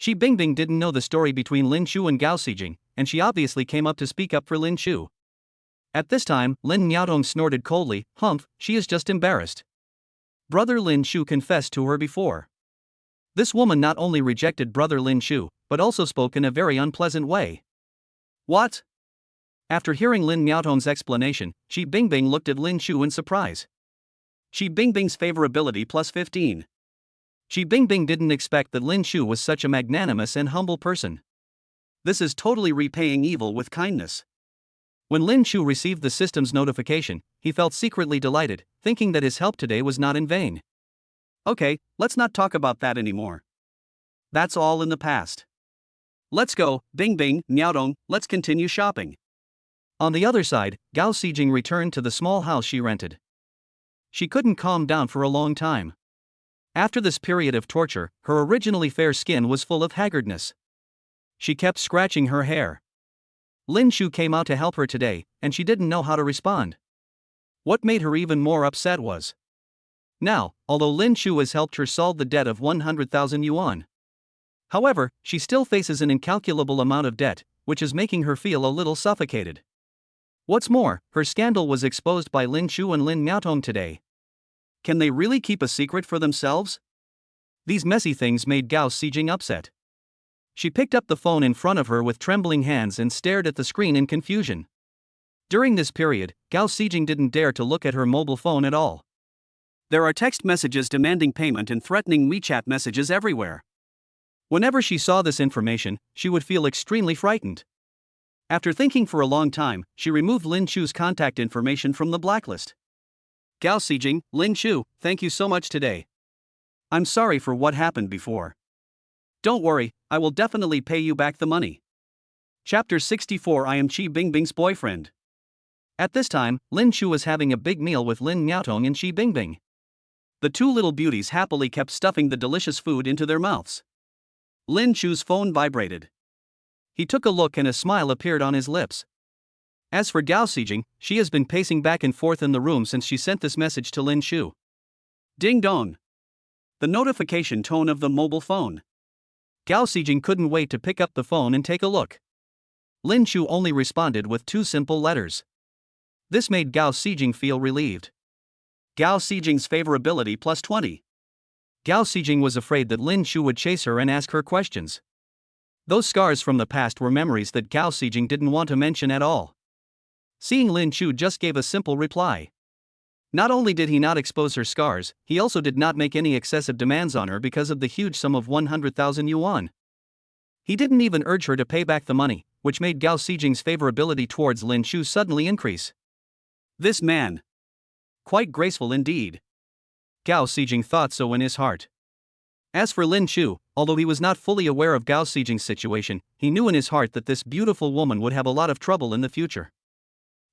Ji Bingbing didn't know the story between Lin Shu and Gao Xijing, and she obviously came up to speak up for Lin Shu. At this time, Lin Miaotong snorted coldly, "Humph, she is just embarrassed." Brother Lin Shu confessed to her before. This woman not only rejected Brother Lin Shu, but also spoke in a very unpleasant way. What? After hearing Lin Miaotong's explanation, Qi Bingbing looked at Lin Shu in surprise. Qi Bingbing's favorability plus 15. Qi Bingbing didn't expect that Lin Shu was such a magnanimous and humble person. This is totally repaying evil with kindness. When Lin Shu received the system's notification, he felt secretly delighted, thinking that his help today was not in vain. Okay, let's not talk about that anymore. That's all in the past. Let's go, Bingbing, Miaotong, let's continue shopping. On the other side, Gao Xijing returned to the small house she rented. She couldn't calm down for a long time. After this period of torture, her originally fair skin was full of haggardness. She kept scratching her hair. Lin Shu came out to help her today, and she didn't know how to respond. What made her even more upset was, now, although Lin Shu has helped her solve the debt of 100,000 yuan. However, she still faces an incalculable amount of debt, which is making her feel a little suffocated. What's more, her scandal was exposed by Lin Shu and Lin Miaotong today. Can they really keep a secret for themselves? These messy things made Gao Xijing upset. She picked up the phone in front of her with trembling hands and stared at the screen in confusion. During this period, Gao Xijing didn't dare to look at her mobile phone at all. There are text messages demanding payment and threatening WeChat messages everywhere. Whenever she saw this information, she would feel extremely frightened. After thinking for a long time, she removed Lin Shu's contact information from the blacklist. Gao Xijing, Lin Shu, thank you so much today. I'm sorry for what happened before. Don't worry, I will definitely pay you back the money. Chapter 64 I am Qi Bingbing's boyfriend. At this time, Lin Shu was having a big meal with Lin Miaotong and Qi Bingbing. The two little beauties happily kept stuffing the delicious food into their mouths. Lin Shu's phone vibrated. He took a look and a smile appeared on his lips. As for Gao Xijing, she has been pacing back and forth in the room since she sent this message to Lin Shu. Ding dong. The notification tone of the mobile phone. Gao Xijing couldn't wait to pick up the phone and take a look. Lin Shu only responded with 2 simple letters. This made Gao Xijing feel relieved. Gao Xijing's favorability plus 20. Gao Xijing was afraid that Lin Shu would chase her and ask her questions. Those scars from the past were memories that Gao Xijing didn't want to mention at all. Seeing Lin Shu just gave a simple reply. Not only did he not expose her scars, he also did not make any excessive demands on her because of the huge sum of 100,000 yuan. He didn't even urge her to pay back the money, which made Gao Xijing's favorability towards Lin Shu suddenly increase. This man. Quite graceful indeed. Gao Xijing thought so in his heart. As for Lin Shu, although he was not fully aware of Gao Xijing's situation, he knew in his heart that this beautiful woman would have a lot of trouble in the future.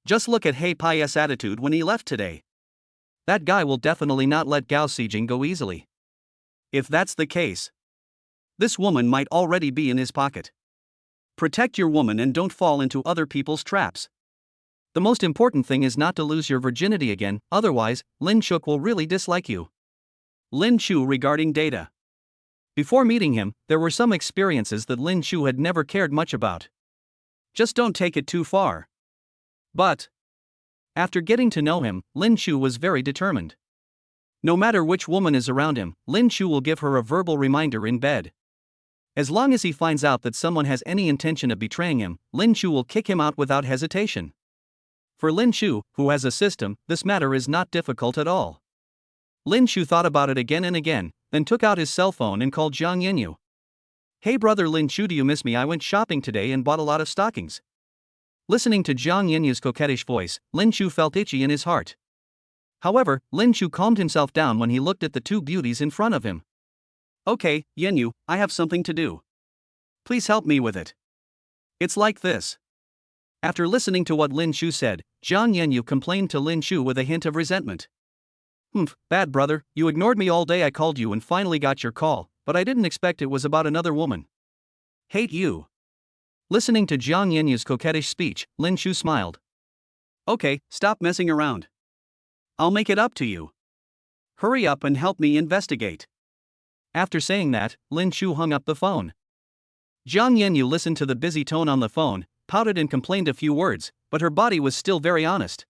Just look at He Pai's attitude when he left today. That guy will definitely not let Gao Xijing go easily. If that's the case, this woman might already be in his pocket. Protect your woman and don't fall into other people's traps. The most important thing is not to lose your virginity again, otherwise, Lin Shu will really dislike you. Lin Shu regarding data. Before meeting him, there were some experiences that Lin Shu had never cared much about. Just don't take it too far. But after getting to know him, Lin Shu was very determined. No matter which woman is around him, Lin Shu will give her a verbal reminder in bed. As long as he finds out that someone has any intention of betraying him, Lin Shu will kick him out without hesitation. For Lin Shu, who has a system, this matter is not difficult at all. Lin Shu thought about it again and again, then took out his cell phone and called Zhang Yanyu. Hey brother Lin Shu, do you miss me? I went shopping today and bought a lot of stockings. Listening to Zhang Yanyu's coquettish voice, Lin Shu felt itchy in his heart. However, Lin Shu calmed himself down when he looked at the two beauties in front of him. Okay, Yanyu, I have something to do. Please help me with it. It's like this. After listening to what Lin Shu said, Zhang Yanyu complained to Lin Shu with a hint of resentment. Bad brother, you ignored me all day. I called you and finally got your call, but I didn't expect it was about another woman. Hate you. Listening to Zhang Yanyu's coquettish speech, Lin Shu smiled. Okay, stop messing around. I'll make it up to you. Hurry up and help me investigate. After saying that, Lin Shu hung up the phone. Zhang Yanyu listened to the busy tone on the phone, pouted and complained a few words, but her body was still very honest.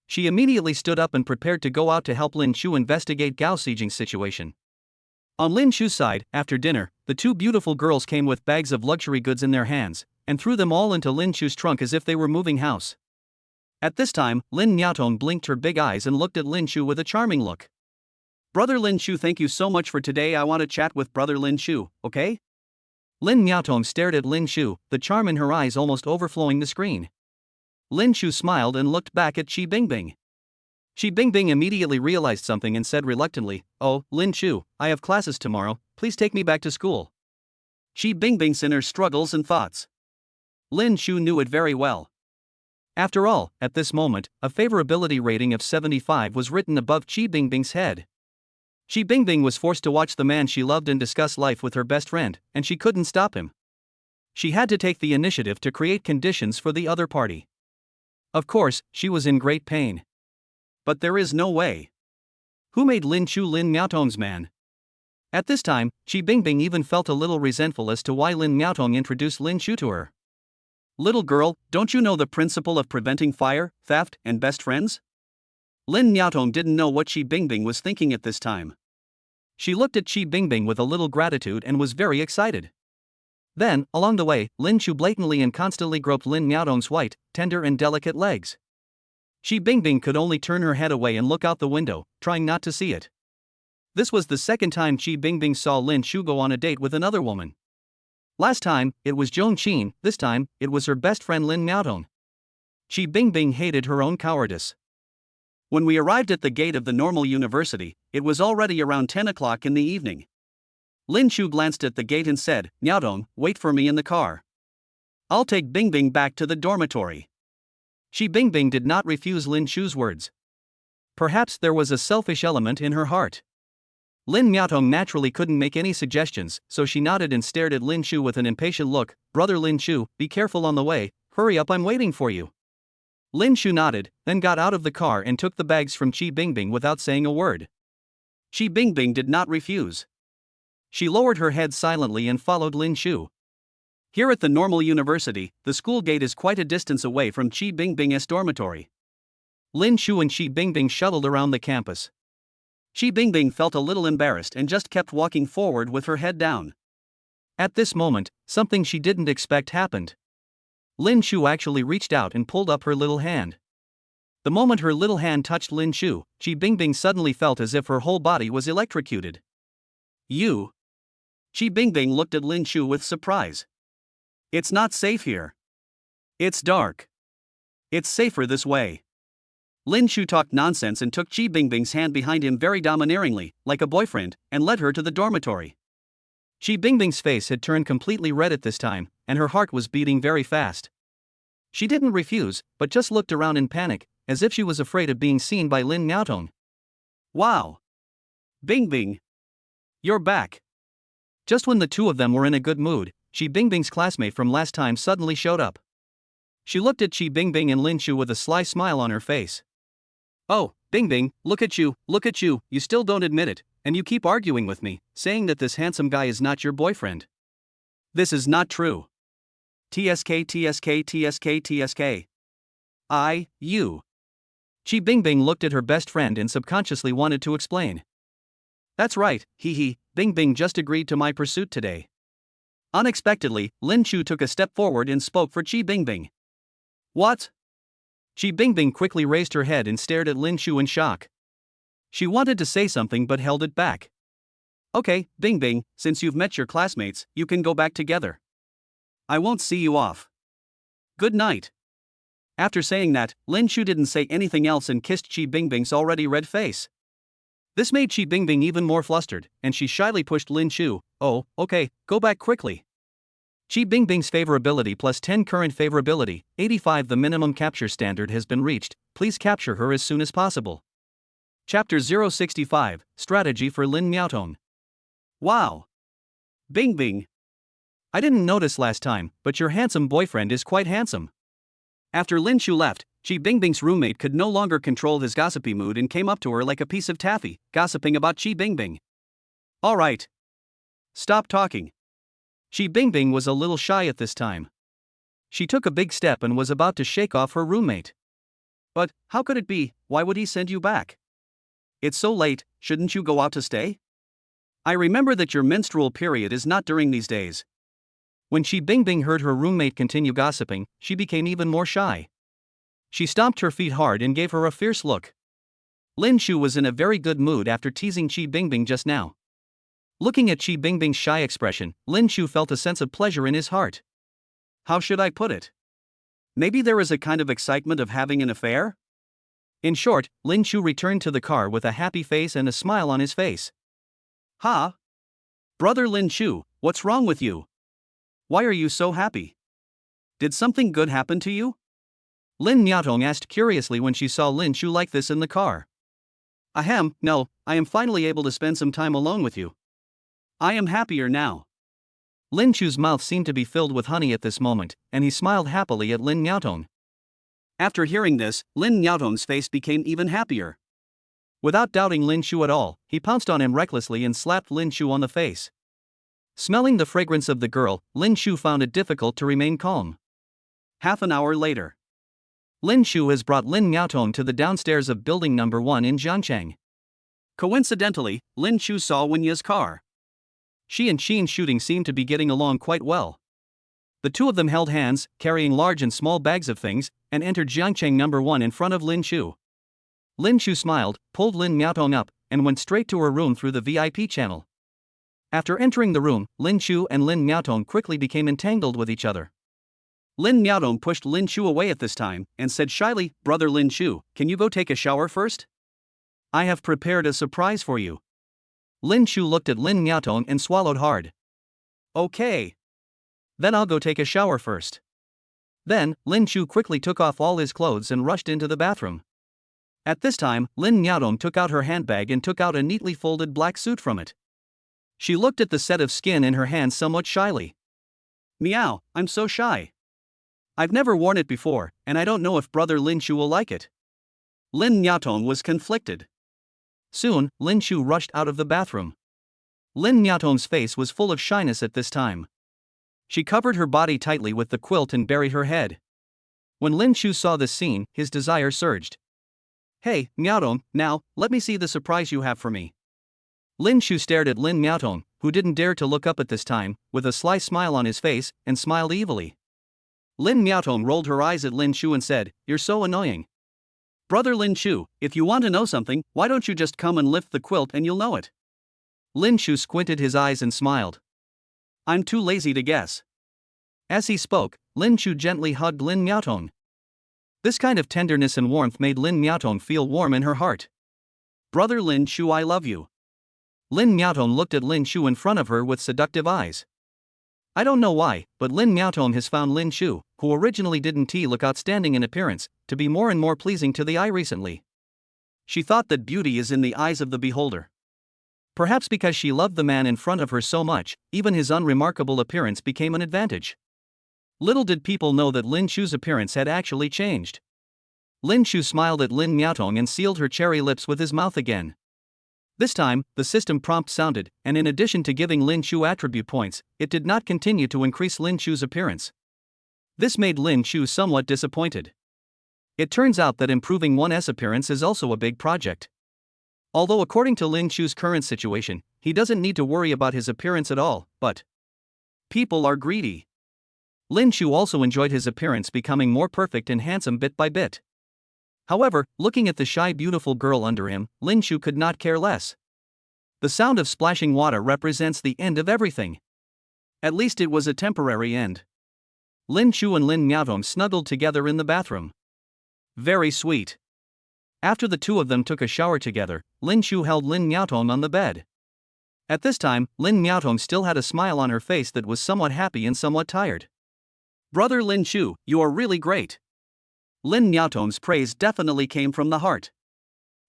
She immediately stood up and prepared to go out to help Lin Chu investigate Gao Xijing's situation. On Lin Chu's side, after dinner, the two beautiful girls came with bags of luxury goods in their hands, and threw them all into Lin Chu's trunk as if they were moving house. At this time, Lin Miaotong blinked her big eyes and looked at Lin Chu with a charming look. "Brother Lin Chu, thank you so much for today. I want to chat with Brother Lin Chu, okay?" Lin Miaotong stared at Lin Chu, the charm in her eyes almost overflowing the screen. Lin Chu smiled and looked back at Qi Bingbing. Qi Bingbing immediately realized something and said reluctantly, "Oh, Lin Chu, I have classes tomorrow, please take me back to school." Qi Bingbing's inner struggles and thoughts. Lin Chu knew it very well. After all, at this moment, a favorability rating of 75 was written above Qi Bingbing's head. Qi Bingbing was forced to watch the man she loved and discuss life with her best friend, and she couldn't stop him. She had to take the initiative to create conditions for the other party. Of course, she was in great pain. But there is no way. Who made Lin Chu Lin Miaotong's man? At this time, Qi Bingbing even felt a little resentful as to why Lin Miaotong introduced Lin Chu to her. "Little girl, don't you know the principle of preventing fire, theft, and best friends?" Lin Miaotong didn't know what Qi Bingbing was thinking at this time. She looked at Qi Bingbing with a little gratitude and was very excited. Then, along the way, Lin Chu blatantly and constantly groped Lin Miaotong's white, tender and delicate legs. Qi Bingbing could only turn her head away and look out the window, trying not to see it. This was the second time Qi Bingbing saw Lin Chu go on a date with another woman. Last time, it was Joan Qin, this time, it was her best friend Lin Miaotong. Qi Bingbing hated her own cowardice. When we arrived at the gate of the normal university, it was already around 10 o'clock in the evening. Lin Chu glanced at the gate and said, "Miaotong, wait for me in the car. I'll take Bingbing back to the dormitory." Qi Bingbing did not refuse Lin Chu's words. Perhaps there was a selfish element in her heart. Lin Miaotong naturally couldn't make any suggestions, so she nodded and stared at Lin Chu with an impatient look. "Brother Lin Chu, be careful on the way, hurry up, I'm waiting for you." Lin Chu nodded, then got out of the car and took the bags from Qi Bingbing without saying a word. Qi Bingbing did not refuse. She lowered her head silently and followed Lin Chu. Here at the normal university, the school gate is quite a distance away from Qi Bingbing's dormitory. Lin Chu and Qi Bingbing shuttled around the campus. Qi Bingbing felt a little embarrassed and just kept walking forward with her head down. At this moment, something she didn't expect happened. Lin Chu actually reached out and pulled up her little hand. The moment her little hand touched Lin Chu, Qi Bingbing suddenly felt as if her whole body was electrocuted. "You?" Qi Bingbing looked at Lin Chu with surprise. "It's not safe here. It's dark. It's safer this way." Lin Chu talked nonsense and took Qi Bingbing's hand behind him very domineeringly, like a boyfriend, and led her to the dormitory. Qi Bingbing's face had turned completely red at this time, and her heart was beating very fast. She didn't refuse, but just looked around in panic, as if she was afraid of being seen by Lin Miaotong. "Wow! Bingbing! You're back!" Just when the two of them were in a good mood, Qi Bingbing's classmate from last time suddenly showed up. She looked at Qi Bingbing and Lin Chu with a sly smile on her face. "Oh, Bingbing, look at you, you still don't admit it, and you keep arguing with me, saying that this handsome guy is not your boyfriend. This is not true. TSK. You. Qi Bingbing looked at her best friend and subconsciously wanted to explain. "That's right, Bingbing just agreed to my pursuit today." Unexpectedly, Lin Chu took a step forward and spoke for Qi Bingbing. "What?" Qi Bingbing quickly raised her head and stared at Lin Chu in shock. She wanted to say something but held it back. "Okay, Bingbing, since you've met your classmates, you can go back together. I won't see you off. Good night." After saying that, Lin Chu didn't say anything else and kissed Qi Bingbing's already red face. This made Qi Bingbing even more flustered, and she shyly pushed Lin Chu. "Oh, okay, go back quickly." Qi Bingbing's favorability plus 10 current favorability, 85. The minimum capture standard has been reached, please capture her as soon as possible. Chapter 065, Strategy for Lin Miaotong. "Wow! Bingbing! I didn't notice last time, but your handsome boyfriend is quite handsome." After Lin Chu left, Qi Bingbing's roommate could no longer control his gossipy mood and came up to her like a piece of taffy, gossiping about Qi Bingbing. "All right. Stop talking." Qi Bingbing was a little shy at this time. She took a big step and was about to shake off her roommate. But, how could it be? Why would he send you back? It's so late, shouldn't you go out to stay? I remember that your menstrual period is not during these days. When Chi Bingbing heard her roommate continue gossiping, she became even more shy. She stomped her feet hard and gave her a fierce look. Lin Shu was in a very good mood after teasing Chi Bingbing just now. Looking at Chi Bingbing's shy expression, Lin Shu felt a sense of pleasure in his heart. How should I put it? Maybe there is a kind of excitement of having an affair? In short, Lin Shu returned to the car with a happy face and a smile on his face. Ha! Brother Lin Shu, what's wrong with you? Why are you so happy? Did something good happen to you? Lin Miaotong asked curiously when she saw Lin Shu like this in the car. Ahem, no, I am finally able to spend some time alone with you. I am happier now. Lin Shu's mouth seemed to be filled with honey at this moment, and he smiled happily at Lin Miaotong. After hearing this, Lin Miaotong's face became even happier. Without doubting Lin Shu at all, he pounced on him recklessly and slapped Lin Shu on the face. Smelling the fragrance of the girl, Lin Shu found it difficult to remain calm. Half an hour later. Lin Shu has brought Lin Miaotong to the downstairs of building number 1 in Jiangcheng. Coincidentally, Lin Shu saw Wenya's car. She and Qin Shooting seemed to be getting along quite well. The two of them held hands, carrying large and small bags of things, and entered Jiangcheng number 1 in front of Lin Shu. Lin Shu smiled, pulled Lin Miaotong up, and went straight to her room through the VIP channel. After entering the room, Lin Shu and Lin Miaotong quickly became entangled with each other. Lin Miaotong pushed Lin Shu away at this time, and said shyly, Brother Lin Shu, can you go take a shower first? I have prepared a surprise for you. Lin Shu looked at Lin Miaotong and swallowed hard. Okay. Then I'll go take a shower first. Then, Lin Shu quickly took off all his clothes and rushed into the bathroom. At this time, Lin Miaotong took out her handbag and took out a neatly folded black suit from it. She looked at the set of skin in her hands somewhat shyly. Meow, I'm so shy. I've never worn it before, and I don't know if Brother Lin Shu will like it. Lin Miaotong was conflicted. Soon, Lin Shu rushed out of the bathroom. Lin Miaotong's face was full of shyness at this time. She covered her body tightly with the quilt and buried her head. When Lin Shu saw this scene, his desire surged. Hey, Miaotong, now, let me see the surprise you have for me. Lin Shu stared at Lin Miaotong, who didn't dare to look up at this time, with a sly smile on his face, and smiled evilly. Lin Miaotong rolled her eyes at Lin Shu and said, You're so annoying. Brother Lin Shu, if you want to know something, why don't you just come and lift the quilt and you'll know it? Lin Shu squinted his eyes and smiled. I'm too lazy to guess. As he spoke, Lin Shu gently hugged Lin Miaotong. This kind of tenderness and warmth made Lin Miaotong feel warm in her heart. Brother Lin Shu, I love you. Lin Miaotong looked at Lin Shu in front of her with seductive eyes. I don't know why, but Lin Miaotong has found Lin Shu, who originally didn't look outstanding in appearance, to be more and more pleasing to the eye recently. She thought that beauty is in the eyes of the beholder. Perhaps because she loved the man in front of her so much, even his unremarkable appearance became an advantage. Little did people know that Lin Shu's appearance had actually changed. Lin Shu smiled at Lin Miaotong and sealed her cherry lips with his mouth again. This time, the system prompt sounded, and in addition to giving Lin Shu attribute points, it did not continue to increase Lin Shu's appearance. This made Lin Shu somewhat disappointed. It turns out that improving one's appearance is also a big project. Although according to Lin Shu's current situation, he doesn't need to worry about his appearance at all, but people are greedy. Lin Shu also enjoyed his appearance becoming more perfect and handsome bit by bit. However, looking at the shy beautiful girl under him, Lin Shu could not care less. The sound of splashing water represents the end of everything. At least it was a temporary end. Lin Shu and Lin Miaotong snuggled together in the bathroom. Very sweet. After the two of them took a shower together, Lin Shu held Lin Miaotong on the bed. At this time, Lin Miaotong still had a smile on her face that was somewhat happy and somewhat tired. Brother Lin Shu, you are really great. Lin Miaotong's praise definitely came from the heart.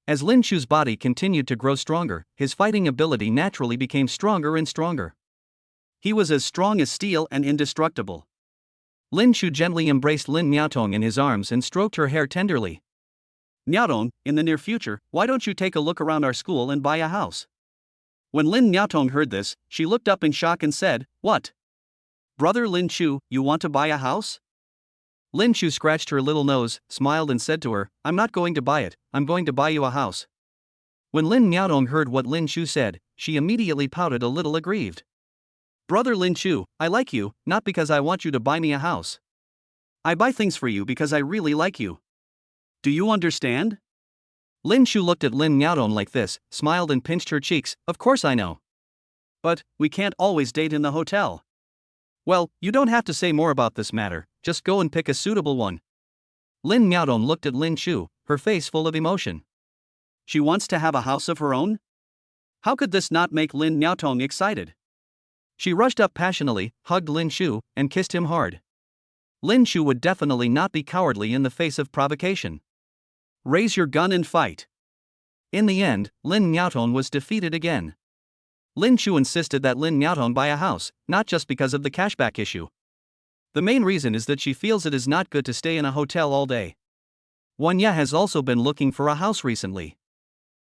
As Lin Shu's body continued to grow stronger, his fighting ability naturally became stronger and stronger. He was as strong as steel and indestructible. Lin Shu gently embraced Lin Miaotong in his arms and stroked her hair tenderly. Miaotong, in the near future, why don't you take a look around our school and buy a house? When Lin Miaotong heard this, she looked up in shock and said, What? Brother Lin Shu, you want to buy a house? Lin Shu scratched her little nose, smiled and said to her, "I'm not going to buy it, I'm going to buy you a house." When Lin Miaodong heard what Lin Shu said, she immediately pouted a little aggrieved. "Brother Lin Shu, I like you, not because I want you to buy me a house. I buy things for you because I really like you. Do you understand?" Lin Shu looked at Lin Miaodong like this, smiled and pinched her cheeks. "Of course I know. But we can't always date in the hotel." "Well, you don't have to say more about this matter, just go and pick a suitable one." Lin Miaodong looked at Lin Shu, her face full of emotion. She wants to have a house of her own? How could this not make Lin Miaodong excited? She rushed up passionately, hugged Lin Shu, and kissed him hard. Lin Shu would definitely not be cowardly in the face of provocation. Raise your gun and fight. In the end, Lin Miaodong was defeated again. Lin Shu insisted that Lin Miaodong buy a house, not just because of the cashback issue. The main reason is that she feels it is not good to stay in a hotel all day. Wanya has also been looking for a house recently.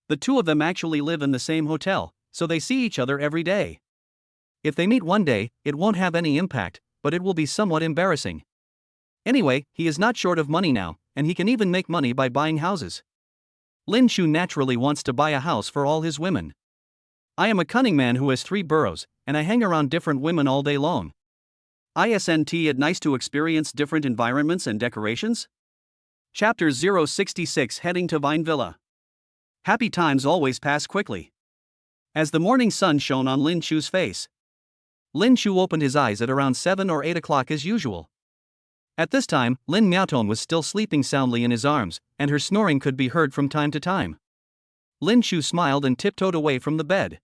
The two of them actually live in the same hotel, so they see each other every day. If they meet one day, it won't have any impact, but it will be somewhat embarrassing. Anyway, he is not short of money now, and he can even make money by buying houses. Lin Shu naturally wants to buy a house for all his women. "I am a cunning man who has 3 boroughs, and I hang around different women all day long. Isn't it nice to experience different environments and decorations?" Chapter 066 Heading to Vine Villa. Happy times always pass quickly. As the morning sun shone on Lin Shu's face, Lin Shu opened his eyes at around 7 or 8 o'clock as usual. At this time, Lin Miaodong was still sleeping soundly in his arms, and her snoring could be heard from time to time. Lin Shu smiled and tiptoed away from the bed.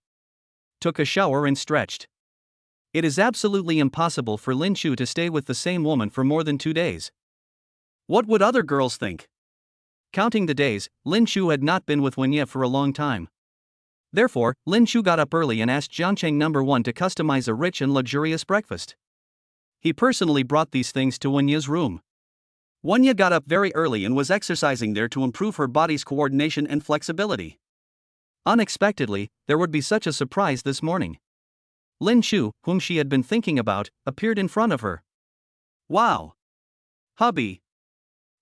Took a shower and stretched. It is absolutely impossible for Lin Shu to stay with the same woman for more than 2 days. What would other girls think? Counting the days, Lin Shu had not been with Wenya for a long time. Therefore, Lin Shu got up early and asked Jiangcheng No. 1 to customize a rich and luxurious breakfast. He personally brought these things to Wenya's room. Wenya got up very early and was exercising there to improve her body's coordination and flexibility. Unexpectedly, there would be such a surprise this morning. Lin Shu, whom she had been thinking about, appeared in front of her. "Wow! Hubby!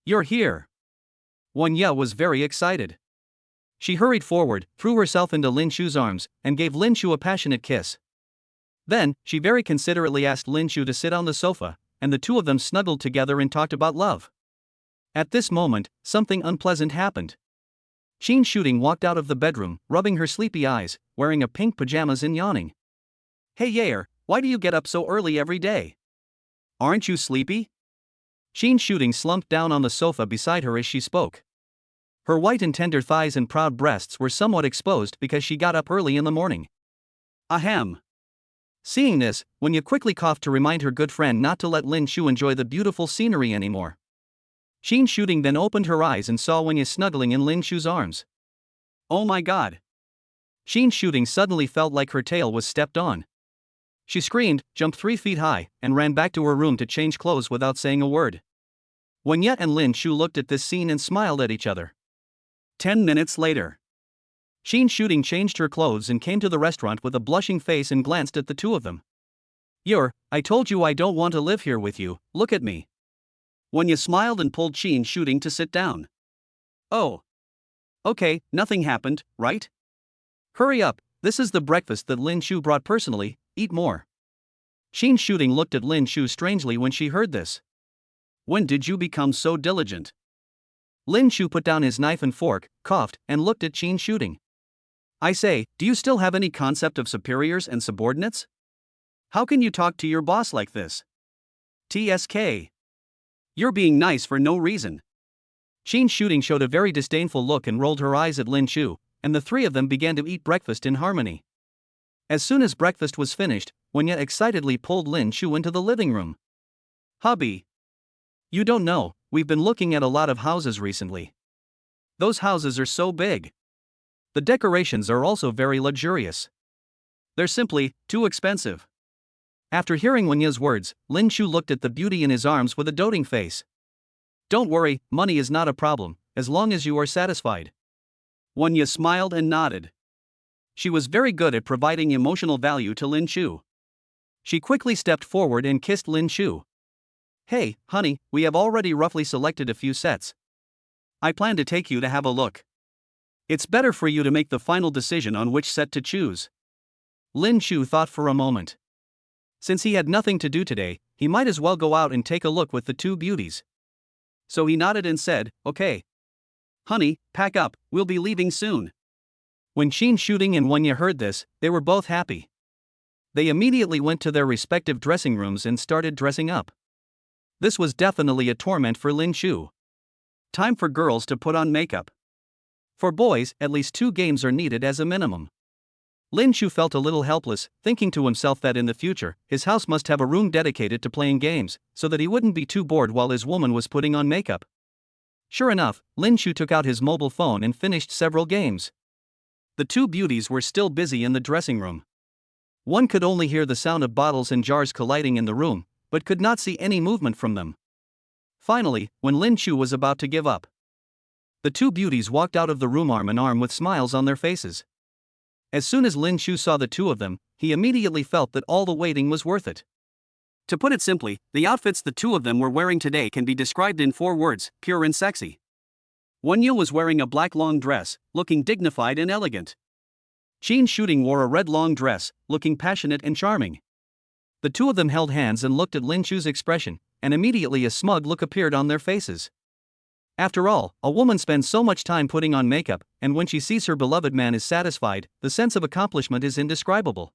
You're here!" Wenya was very excited. She hurried forward, threw herself into Lin Shu's arms, and gave Lin Shu a passionate kiss. Then, she very considerately asked Lin Shu to sit on the sofa, and the two of them snuggled together and talked about love. At this moment, something unpleasant happened. Qin Shooting walked out of the bedroom, rubbing her sleepy eyes, wearing a pink pajamas and yawning. "Hey Yair, why do you get up so early every day? Aren't you sleepy?" Qin Shooting slumped down on the sofa beside her as she spoke. Her white and tender thighs and proud breasts were somewhat exposed because she got up early in the morning. Ahem. Seeing this, Wenya quickly coughed to remind her good friend not to let Lin Shu enjoy the beautiful scenery anymore. Qin Shooting then opened her eyes and saw Wenya snuggling in Lin Shu's arms. Oh my god! Qin Shooting suddenly felt like her tail was stepped on. She screamed, jumped 3 feet high, and ran back to her room to change clothes without saying a word. Wenya and Lin Shu looked at this scene and smiled at each other. 10 minutes later, Qin Shooting changed her clothes and came to the restaurant with a blushing face and glanced at the two of them. I told you I don't want to live here with you, look at me." Wenya smiled and pulled Qin Shooting to sit down. "Oh. Okay, nothing happened, right? Hurry up, this is the breakfast that Lin Shu brought personally, eat more." Qin Shooting looked at Lin Shu strangely when she heard this. "When did you become so diligent?" Lin Shu put down his knife and fork, coughed, and looked at Qin Shooting. "I say, do you still have any concept of superiors and subordinates? How can you talk to your boss like this? TSK. You're being nice for no reason." Qin Shooting showed a very disdainful look and rolled her eyes at Lin Shu, and the three of them began to eat breakfast in harmony. As soon as breakfast was finished, Wenya excitedly pulled Lin Shu into the living room. "Hubby. You don't know, we've been looking at a lot of houses recently. Those houses are so big. The decorations are also very luxurious. They're simply too expensive." After hearing Wenya's words, Lin Shu looked at the beauty in his arms with a doting face. "Don't worry, money is not a problem, as long as you are satisfied." Wenya smiled and nodded. She was very good at providing emotional value to Lin Shu. She quickly stepped forward and kissed Lin Shu. Hey, honey, we have already roughly selected a few sets. I plan to take you to have a look. It's better for you to make the final decision on which set to choose. Lin Chu thought for a moment. Since he had nothing to do today, he might as well go out and take a look with the two beauties. So he nodded and said, okay. Honey, pack up, we'll be leaving soon. When Qin Shooting and Wenya heard this, they were both happy. They immediately went to their respective dressing rooms and started dressing up. This was definitely a torment for Lin Chu. Time for girls to put on makeup. For boys, at least 2 games are needed as a minimum. Lin Chu felt a little helpless, thinking to himself that in the future, his house must have a room dedicated to playing games, so that he wouldn't be too bored while his woman was putting on makeup. Sure enough, Lin Chu took out his mobile phone and finished several games. The two beauties were still busy in the dressing room. One could only hear the sound of bottles and jars colliding in the room, but could not see any movement from them. Finally, when Lin Chu was about to give up, the two beauties walked out of the room arm in arm with smiles on their faces. As soon as Lin Chu saw the two of them, he immediately felt that all the waiting was worth it. To put it simply, the outfits the two of them were wearing today can be described in 4 words: pure and sexy. Wenya was wearing a black long dress, looking dignified and elegant. Qin Shooting wore a red long dress, looking passionate and charming. The two of them held hands and looked at Lin Chu's expression, and immediately a smug look appeared on their faces. After all, a woman spends so much time putting on makeup, and when she sees her beloved man is satisfied, the sense of accomplishment is indescribable.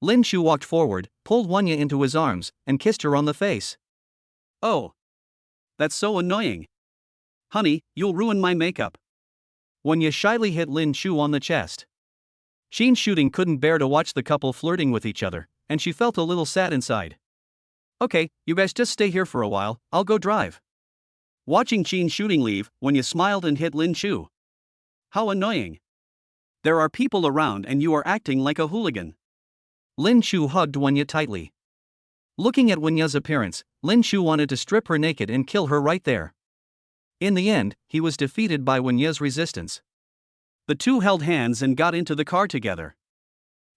Lin Chu walked forward, pulled Wenya into his arms, and kissed her on the face. Oh. That's so annoying. Honey, you'll ruin my makeup. Wenya shyly hit Lin Chu on the chest. Qin Shooting couldn't bear to watch the couple flirting with each other, and she felt a little sad inside. Okay, you guys just stay here for a while, I'll go drive. Watching Qin Shooting leave, Wenya smiled and hit Lin Chu. How annoying. There are people around and you are acting like a hooligan. Lin Chu hugged Wenya tightly. Looking at Wenya's appearance, Lin Chu wanted to strip her naked and kill her right there. In the end, he was defeated by Wenya's resistance. The two held hands and got into the car together.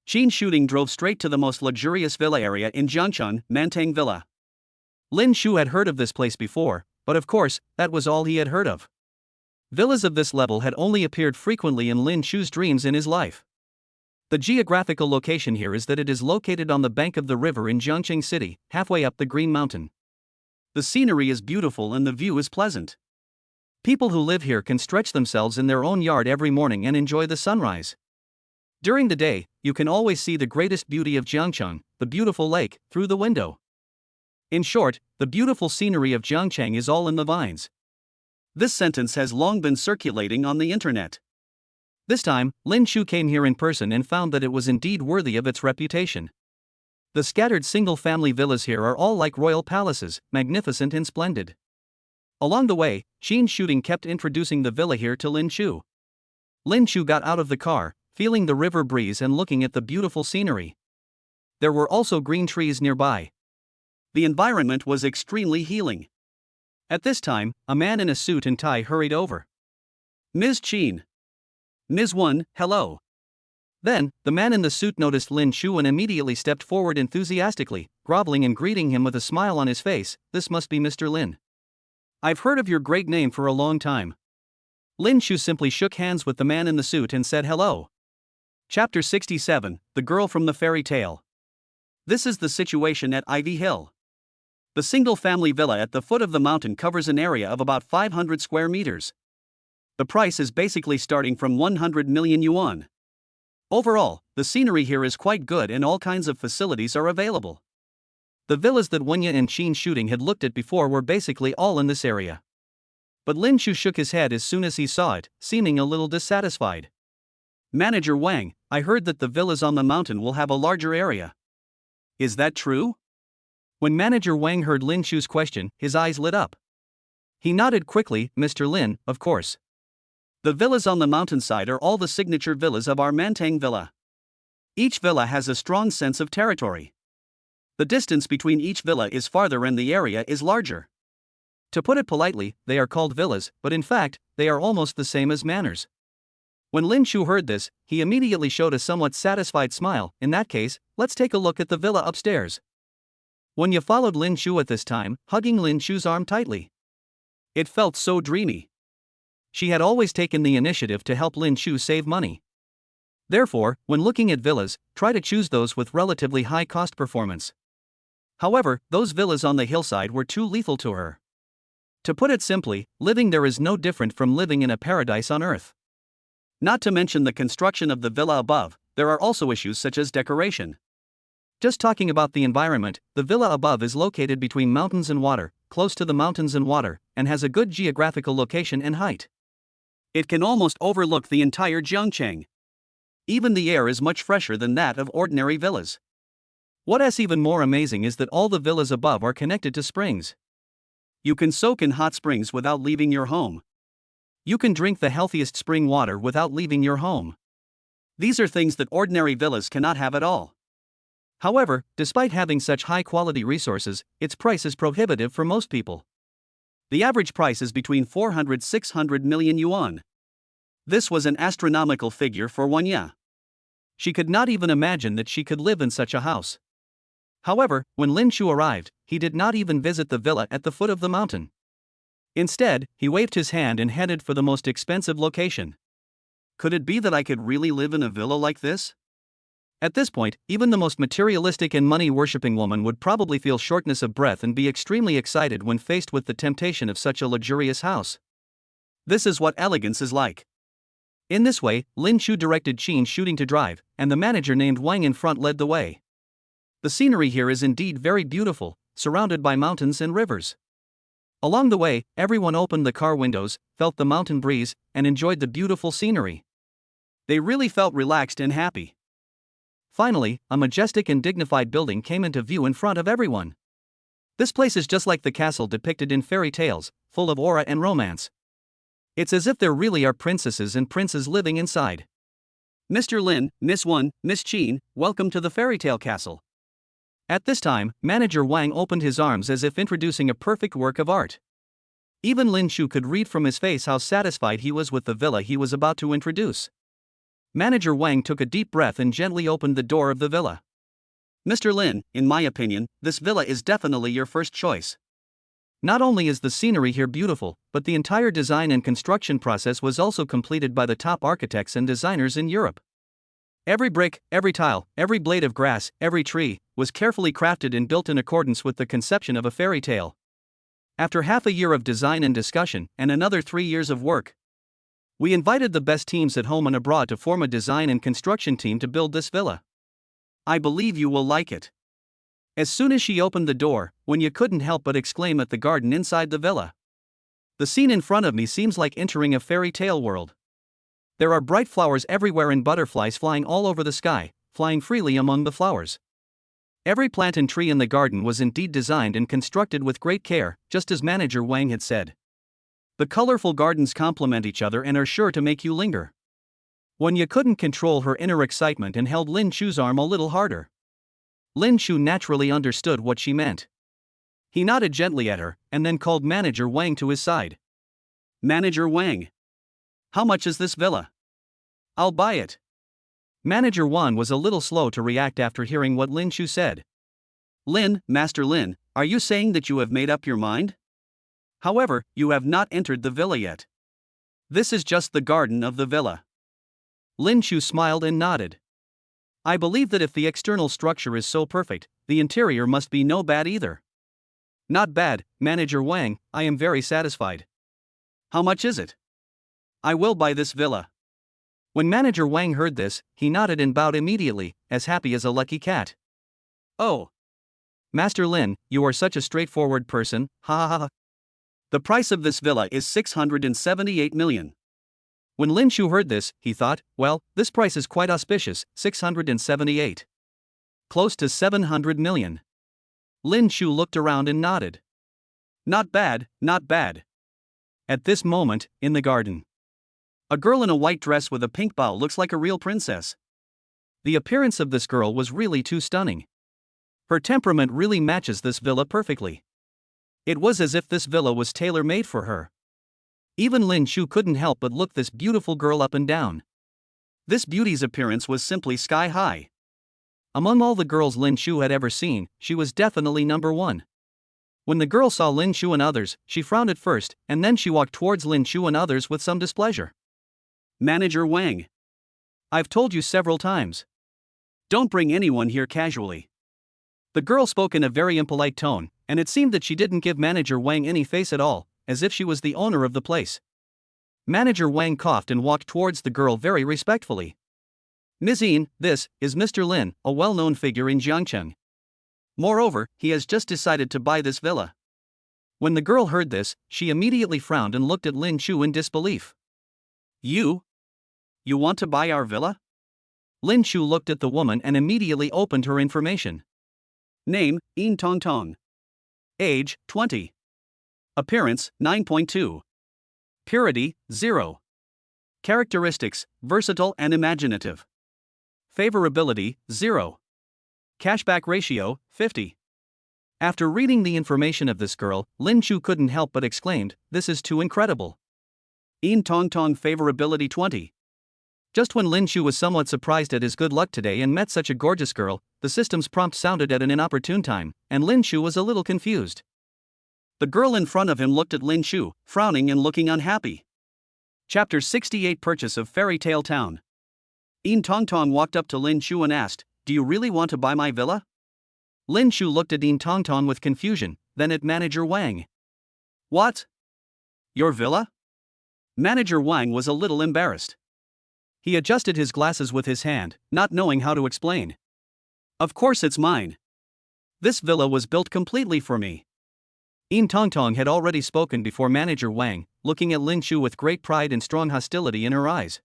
Qin Shooting drove straight to the most luxurious villa area in Jiangcheng, Mantang Villa. Lin Chu had heard of this place before, but of course, that was all he had heard of. Villas of this level had only appeared frequently in Lin Chu's dreams in his life. The geographical location here is that it is located on the bank of the river in Jiangcheng City, halfway up the Green Mountain. The scenery is beautiful and the view is pleasant. People who live here can stretch themselves in their own yard every morning and enjoy the sunrise. During the day, you can always see the greatest beauty of Jiangcheng, the beautiful lake, through the window. In short, the beautiful scenery of Jiangcheng is all in the vines. This sentence has long been circulating on the internet. This time, Lin Chu came here in person and found that it was indeed worthy of its reputation. The scattered single-family villas here are all like royal palaces, magnificent and splendid. Along the way, Qin Shooting kept introducing the villa here to Lin Chu. Lin Chu got out of the car, feeling the river breeze and looking at the beautiful scenery. There were also green trees nearby. The environment was extremely healing. At this time, a man in a suit and tie hurried over. Ms. Qin. Ms. Wen, hello. Then, the man in the suit noticed Lin Chu and immediately stepped forward enthusiastically, groveling and greeting him with a smile on his face. This must be Mr. Lin. I've heard of your great name for a long time. Lin Chu simply shook hands with the man in the suit and said hello. Chapter 67, The Girl from the Fairy Tale. This is the situation at Ivy Hill. The single-family villa at the foot of the mountain covers an area of about 500 square meters. The price is basically starting from 100 million yuan. Overall, the scenery here is quite good and all kinds of facilities are available. The villas that Wenya and Qin Shooting had looked at before were basically all in this area. But Lin Chu shook his head as soon as he saw it, seeming a little dissatisfied. Manager Wang, I heard that the villas on the mountain will have a larger area. Is that true? When Manager Wang heard Lin Chu's question, his eyes lit up. He nodded quickly. Mr. Lin, of course. The villas on the mountainside are all the signature villas of our Mantang Villa. Each villa has a strong sense of territory. The distance between each villa is farther and the area is larger. To put it politely, they are called villas, but in fact, they are almost the same as manors. When Lin Chu heard this, he immediately showed a somewhat satisfied smile. In that case, let's take a look at the villa upstairs. When you followed Lin Shu at this time, hugging Lin Shu's arm tightly. It felt so dreamy. She had always taken the initiative to help Lin Shu save money. Therefore, when looking at villas, try to choose those with relatively high cost performance. However, those villas on the hillside were too lethal to her. To put it simply, living there is no different from living in a paradise on earth. Not to mention the construction of the villa above, there are also issues such as decoration. Just talking about the environment, the villa above is located between mountains and water, close to the mountains and water, and has a good geographical location and height. It can almost overlook the entire Zhangcheng. Even the air is much fresher than that of ordinary villas. What is even more amazing is that all the villas above are connected to springs. You can soak in hot springs without leaving your home. You can drink the healthiest spring water without leaving your home. These are things that ordinary villas cannot have at all. However, despite having such high-quality resources, its price is prohibitive for most people. The average price is between 400–600 million yuan. This was an astronomical figure for Wanya. She could not even imagine that she could live in such a house. However, when Lin Shu arrived, he did not even visit the villa at the foot of the mountain. Instead, he waved his hand and headed for the most expensive location. Could it be that I could really live in a villa like this? At this point, even the most materialistic and money-worshipping woman would probably feel shortness of breath and be extremely excited when faced with the temptation of such a luxurious house. This is what elegance is like. In this way, Lin Shu directed Qin shooting to drive, and the manager named Wang in front led the way. The scenery here is indeed very beautiful, surrounded by mountains and rivers. Along the way, everyone opened the car windows, felt the mountain breeze, and enjoyed the beautiful scenery. They really felt relaxed and happy. Finally, a majestic and dignified building came into view in front of everyone. This place is just like the castle depicted in fairy tales, full of aura and romance. It's as if there really are princesses and princes living inside. Mr. Lin, Miss Wen, Miss Qin, welcome to the fairy tale castle. At this time, Manager Wang opened his arms as if introducing a perfect work of art. Even Lin Shu could read from his face how satisfied he was with the villa he was about to introduce. Manager Wang took a deep breath and gently opened the door of the villa. Mr. Lin, in my opinion, this villa is definitely your first choice. Not only is the scenery here beautiful, but the entire design and construction process was also completed by the top architects and designers in Europe. Every brick, every tile, every blade of grass, every tree, was carefully crafted and built in accordance with the conception of a fairy tale. After half a year of design and discussion, and another 3 years of work, we invited the best teams at home and abroad to form a design and construction team to build this villa. I believe you will like it. As soon as she opened the door, Wenya couldn't help but exclaim at the garden inside the villa. The scene in front of me seems like entering a fairy tale world. There are bright flowers everywhere and butterflies flying all over the sky, flying freely among the flowers. Every plant and tree in the garden was indeed designed and constructed with great care, just as Manager Wang had said. The colorful gardens complement each other and are sure to make you linger. Wenya couldn't control her inner excitement and held Lin Shu's arm a little harder. Lin Shu naturally understood what she meant. He nodded gently at her, and then called Manager Wang to his side. Manager Wang. How much is this villa? I'll buy it. Manager Wan was a little slow to react after hearing what Lin Shu said. Lin, Master Lin, are you saying that you have made up your mind? However, you have not entered the villa yet. This is just the garden of the villa. Lin Shu smiled and nodded. I believe that if the external structure is so perfect, the interior must be no bad either. Not bad, Manager Wang, I am very satisfied. How much is it? I will buy this villa. When Manager Wang heard this, he nodded and bowed immediately, as happy as a lucky cat. Oh. Master Lin, you are such a straightforward person, ha ha ha. The price of this villa is 678 million. When Lin Shu heard this, he thought, well, this price is quite auspicious, 678. Close to 700 million. Lin Shu looked around and nodded. Not bad, not bad. At this moment, in the garden, a girl in a white dress with a pink bow looks like a real princess. The appearance of this girl was really too stunning. Her temperament really matches this villa perfectly. It was as if this villa was tailor-made for her. Even Lin Shu couldn't help but look this beautiful girl up and down. This beauty's appearance was simply sky-high. Among all the girls Lin Shu had ever seen, she was definitely number one. When the girl saw Lin Shu and others, she frowned at first, and then she walked towards Lin Shu and others with some displeasure. Manager Wang. I've told you several times. Don't bring anyone here casually. The girl spoke in a very impolite tone, and it seemed that she didn't give Manager Wang any face at all, as if she was the owner of the place. Manager Wang coughed and walked towards the girl very respectfully. Ms. Yin, this is Mr. Lin, a well-known figure in Jiangcheng. Moreover, he has just decided to buy this villa. When the girl heard this, she immediately frowned and looked at Lin Shu in disbelief. You want to buy our villa? Lin Shu looked at the woman and immediately opened her information. Name, Yin Tong Tong. Age, 20. Appearance, 9.2. Purity, 0. Characteristics, versatile and imaginative. Favorability, 0. Cashback ratio, 50. After reading the information of this girl, Lin Shu couldn't help but exclaimed, "This is too incredible." Yin Tong Tong favorability 20. Just when Lin Shu was somewhat surprised at his good luck today and met such a gorgeous girl, the system's prompt sounded at an inopportune time, and Lin Shu was a little confused. The girl in front of him looked at Lin Shu, frowning and looking unhappy. Chapter 68 Purchase of Fairy Tale Town. Yin Tong Tong walked up to Lin Shu and asked, "Do you really want to buy my villa?" Lin Shu looked at Yin Tong Tong with confusion, then at Manager Wang. What? Your villa? Manager Wang was a little embarrassed. He adjusted his glasses with his hand, not knowing how to explain. Of course it's mine. This villa was built completely for me. Yin Tong Tong had already spoken before Manager Wang, looking at Lin Shu with great pride and strong hostility in her eyes.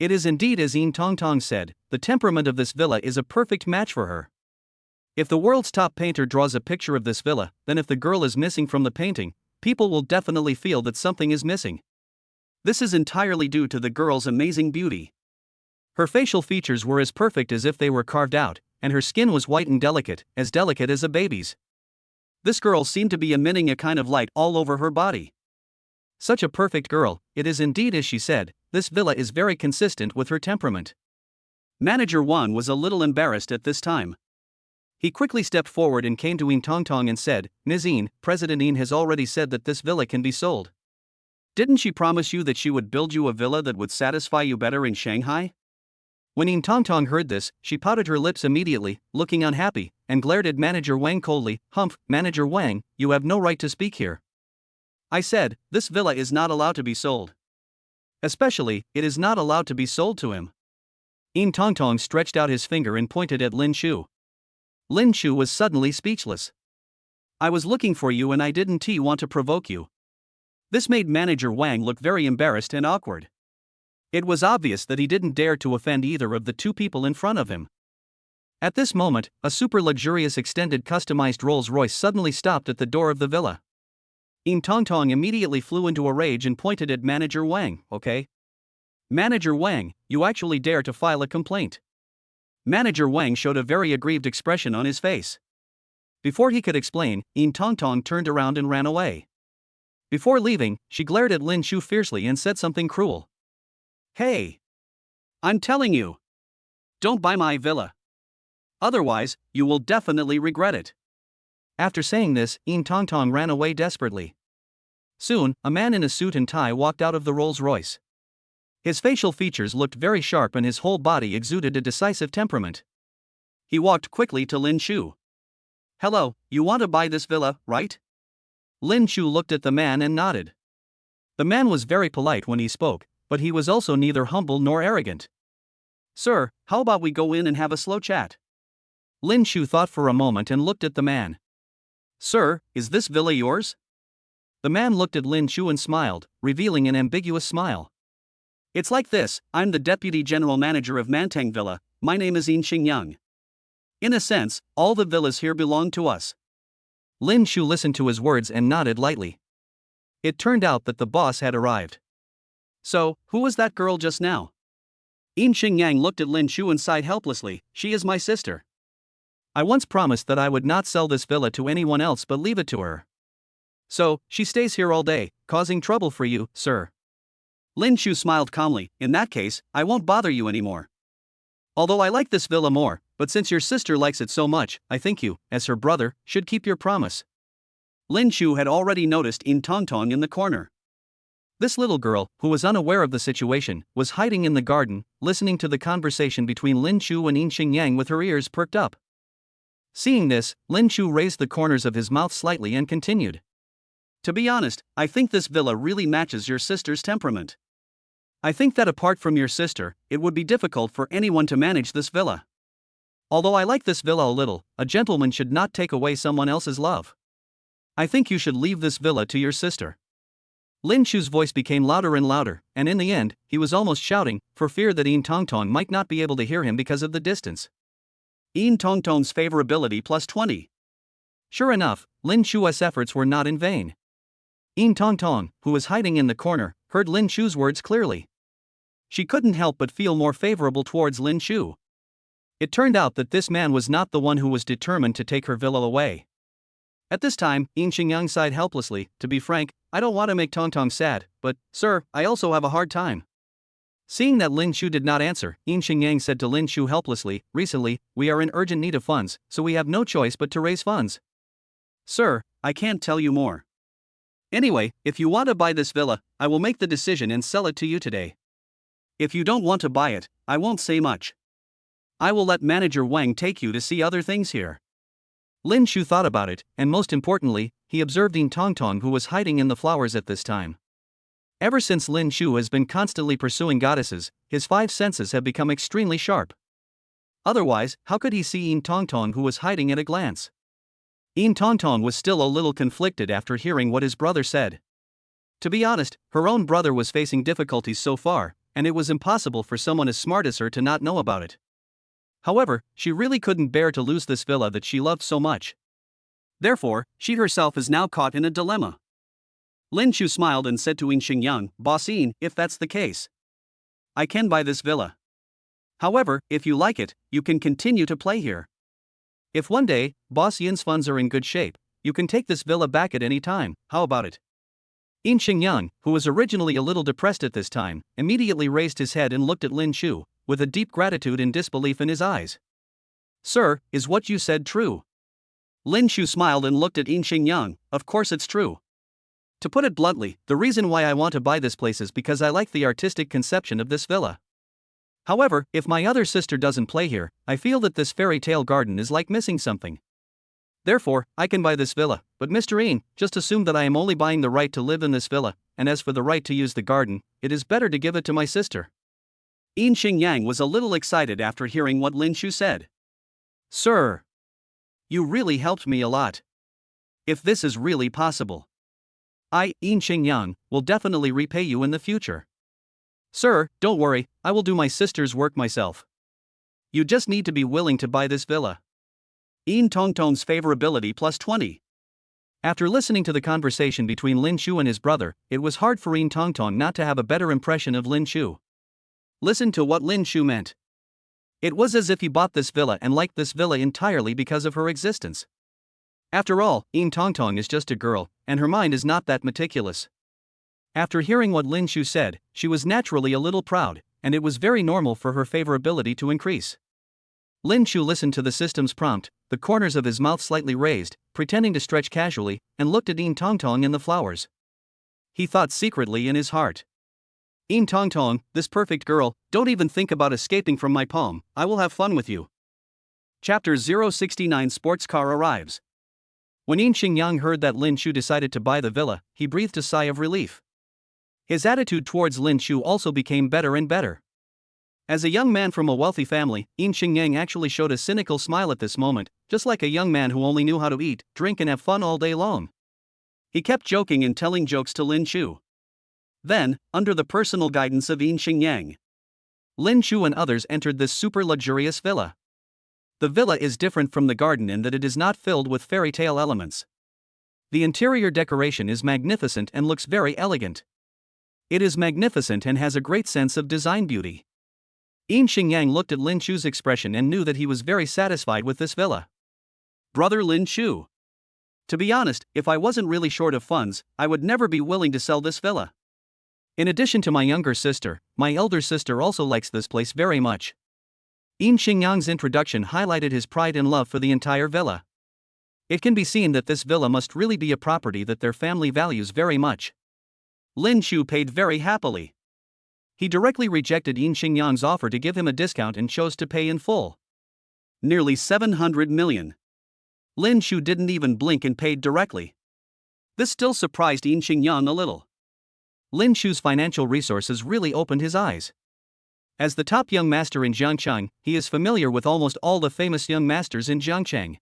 It is indeed as Yin Tong Tong said, the temperament of this villa is a perfect match for her. If the world's top painter draws a picture of this villa, then if the girl is missing from the painting, people will definitely feel that something is missing. This is entirely due to the girl's amazing beauty. Her facial features were as perfect as if they were carved out, and her skin was white and delicate as a baby's. This girl seemed to be emitting a kind of light all over her body. Such a perfect girl, it is indeed as she said, this villa is very consistent with her temperament. Manager Wan was a little embarrassed at this time. He quickly stepped forward and came to Yin Tong Tong and said, "Ms. Yin, President Yin has already said that this villa can be sold. Didn't she promise you that she would build you a villa that would satisfy you better in Shanghai?" When Yin Tong Tong heard this, she pouted her lips immediately, looking unhappy, and glared at Manager Wang coldly. "Humph, Manager Wang, you have no right to speak here. I said, this villa is not allowed to be sold. Especially, it is not allowed to be sold to him." Yin Tong Tong stretched out his finger and pointed at Lin Shu. Lin Shu was suddenly speechless. "I was looking for you and I didn't want to provoke you." This made Manager Wang look very embarrassed and awkward. It was obvious that he didn't dare to offend either of the two people in front of him. At this moment, a super luxurious extended customized Rolls-Royce suddenly stopped at the door of the villa. Yin Tong Tong immediately flew into a rage and pointed at Manager Wang. "Okay? Manager Wang, you actually dare to file a complaint." Manager Wang showed a very aggrieved expression on his face. Before he could explain, Yin Tong Tong turned around and ran away. Before leaving, she glared at Lin Shu fiercely and said something cruel. "Hey! I'm telling you! Don't buy my villa. Otherwise, you will definitely regret it." After saying this, Yin Tong Tong ran away desperately. Soon, a man in a suit and tie walked out of the Rolls-Royce. His facial features looked very sharp and his whole body exuded a decisive temperament. He walked quickly to Lin Shu. "Hello, you want to buy this villa, right?" Lin Shu looked at the man and nodded. The man was very polite when he spoke, but he was also neither humble nor arrogant. "Sir, how about we go in and have a slow chat?" Lin Shu thought for a moment and looked at the man. "Sir, is this villa yours?" The man looked at Lin Shu and smiled, revealing an ambiguous smile. "It's like this, I'm the deputy general manager of Mantang Villa, my name is Yin Xingyang. In a sense, all the villas here belong to us." Lin Shu listened to his words and nodded lightly. It turned out that the boss had arrived. "So, who was that girl just now?" Yin Xingyang looked at Lin Shu and sighed helplessly. "She is my sister. I once promised that I would not sell this villa to anyone else but leave it to her. So, she stays here all day, causing trouble for you, sir." Lin Shu smiled calmly. "In that case, I won't bother you anymore. Although I like this villa more, But since your sister likes it so much, I think you, as her brother, should keep your promise. Lin Shu had already noticed In Tongtong in the corner. This little girl, who was unaware of the situation, was hiding in the garden, listening to the conversation between Lin Shu and Yin Xingyang with her ears perked up. Seeing this, Lin Shu raised the corners of his mouth slightly and continued. To be honest, I think this villa really matches your sister's temperament. I think that apart from your sister, it would be difficult for anyone to manage this villa. Although I like this villa a little, a gentleman should not take away someone else's love. I think you should leave this villa to your sister. Lin Shu's voice became louder and louder, and in the end, he was almost shouting, for fear that Yin Tongtong might not be able to hear him because of the distance. Yin Tongtong's favorability plus 20. Sure enough, Lin Shu's efforts were not in vain. Yin Tongtong, who was hiding in the corner, heard Lin Shu's words clearly. She couldn't help but feel more favorable towards Lin Shu. It turned out that this man was not the one who was determined to take her villa away. At this time, Yin Xingyang sighed helplessly. To be frank, I don't want to make Tongtong sad, but, sir, I also have a hard time. Seeing that Lin Shu did not answer, Yin Xingyang said to Lin Shu helplessly, recently, we are in urgent need of funds, so we have no choice but to raise funds. Sir, I can't tell you more. Anyway, if you want to buy this villa, I will make the decision and sell it to you today. If you don't want to buy it, I won't say much. I will let manager Wang take you to see other things here. Lin Shu thought about it, and most importantly, he observed Yin Tongtong, who was hiding in the flowers at this time. Ever since Lin Shu has been constantly pursuing goddesses, his 5 senses have become extremely sharp. Otherwise, how could he see Yin Tongtong, who was hiding at a glance? Yin Tongtong was still a little conflicted after hearing what his brother said. To be honest, her own brother was facing difficulties so far, and it was impossible for someone as smart as her to not know about it. However, she really couldn't bear to lose this villa that she loved so much. Therefore, she herself is now caught in a dilemma. Lin Shu smiled and said to Yin Xingyang, Boss Yin, if that's the case, I can buy this villa. However, if you like it, you can continue to play here. If one day, Boss Yin's funds are in good shape, you can take this villa back at any time. How about it? Yin Xingyang, who was originally a little depressed at this time, immediately raised his head and looked at Lin Shu, with a deep gratitude and disbelief in his eyes. Sir, is what you said true? Lin Shu smiled and looked at Yin Xingyang. Of course it's true. To put it bluntly, the reason why I want to buy this place is because I like the artistic conception of this villa. However, if my other sister doesn't play here, I feel that this fairy tale garden is like missing something. Therefore, I can buy this villa, but Mr. Yin, just assume that I am only buying the right to live in this villa, and as for the right to use the garden, it is better to give it to my sister. Yin Xingyang was a little excited after hearing what Lin Shu said. Sir, you really helped me a lot. If this is really possible, I, Yin Xingyang, will definitely repay you in the future. Sir, don't worry, I will do my sister's work myself. You just need to be willing to buy this villa. Yin Tongtong's favorability plus 20. After listening to the conversation between Lin Shu and his brother, it was hard for Yin Tongtong not to have a better impression of Lin Shu. Listen to what Lin Shu meant. It was as if he bought this villa and liked this villa entirely because of her existence. After all, Yin Tongtong is just a girl, and her mind is not that meticulous. After hearing what Lin Shu said, she was naturally a little proud, and it was very normal for her favorability to increase. Lin Shu listened to the system's prompt, the corners of his mouth slightly raised, pretending to stretch casually, and looked at Yin Tongtong in the flowers. He thought secretly in his heart. Yin Tongtong, this perfect girl, don't even think about escaping from my palm, I will have fun with you. Chapter 069 Sports Car arrives. When Yin Xingyang heard that Lin Shu decided to buy the villa, he breathed a sigh of relief. His attitude towards Lin Shu also became better and better. As a young man from a wealthy family, Yin Xingyang actually showed a cynical smile at this moment, just like a young man who only knew how to eat, drink and have fun all day long. He kept joking and telling jokes to Lin Shu. Then, under the personal guidance of Yin Xingyang, Lin Shu and others entered this super luxurious villa. The villa is different from the garden in that it is not filled with fairy tale elements. The interior decoration is magnificent and looks very elegant. It is magnificent and has a great sense of design beauty. Yin Xingyang looked at Lin Shu's expression and knew that he was very satisfied with this villa. Brother Lin Shu. To be honest, if I wasn't really short of funds, I would never be willing to sell this villa. In addition to my younger sister, my elder sister also likes this place very much. Yin Xingyang's introduction highlighted his pride and love for the entire villa. It can be seen that this villa must really be a property that their family values very much. Lin Shu paid very happily. He directly rejected Yin Xingyang's offer to give him a discount and chose to pay in full. Nearly 700 million. Lin Shu didn't even blink and paid directly. This still surprised Yin Xingyang a little. Lin Shu's financial resources really opened his eyes. As the top young master in Jiangcheng, he is familiar with almost all the famous young masters in Jiangcheng.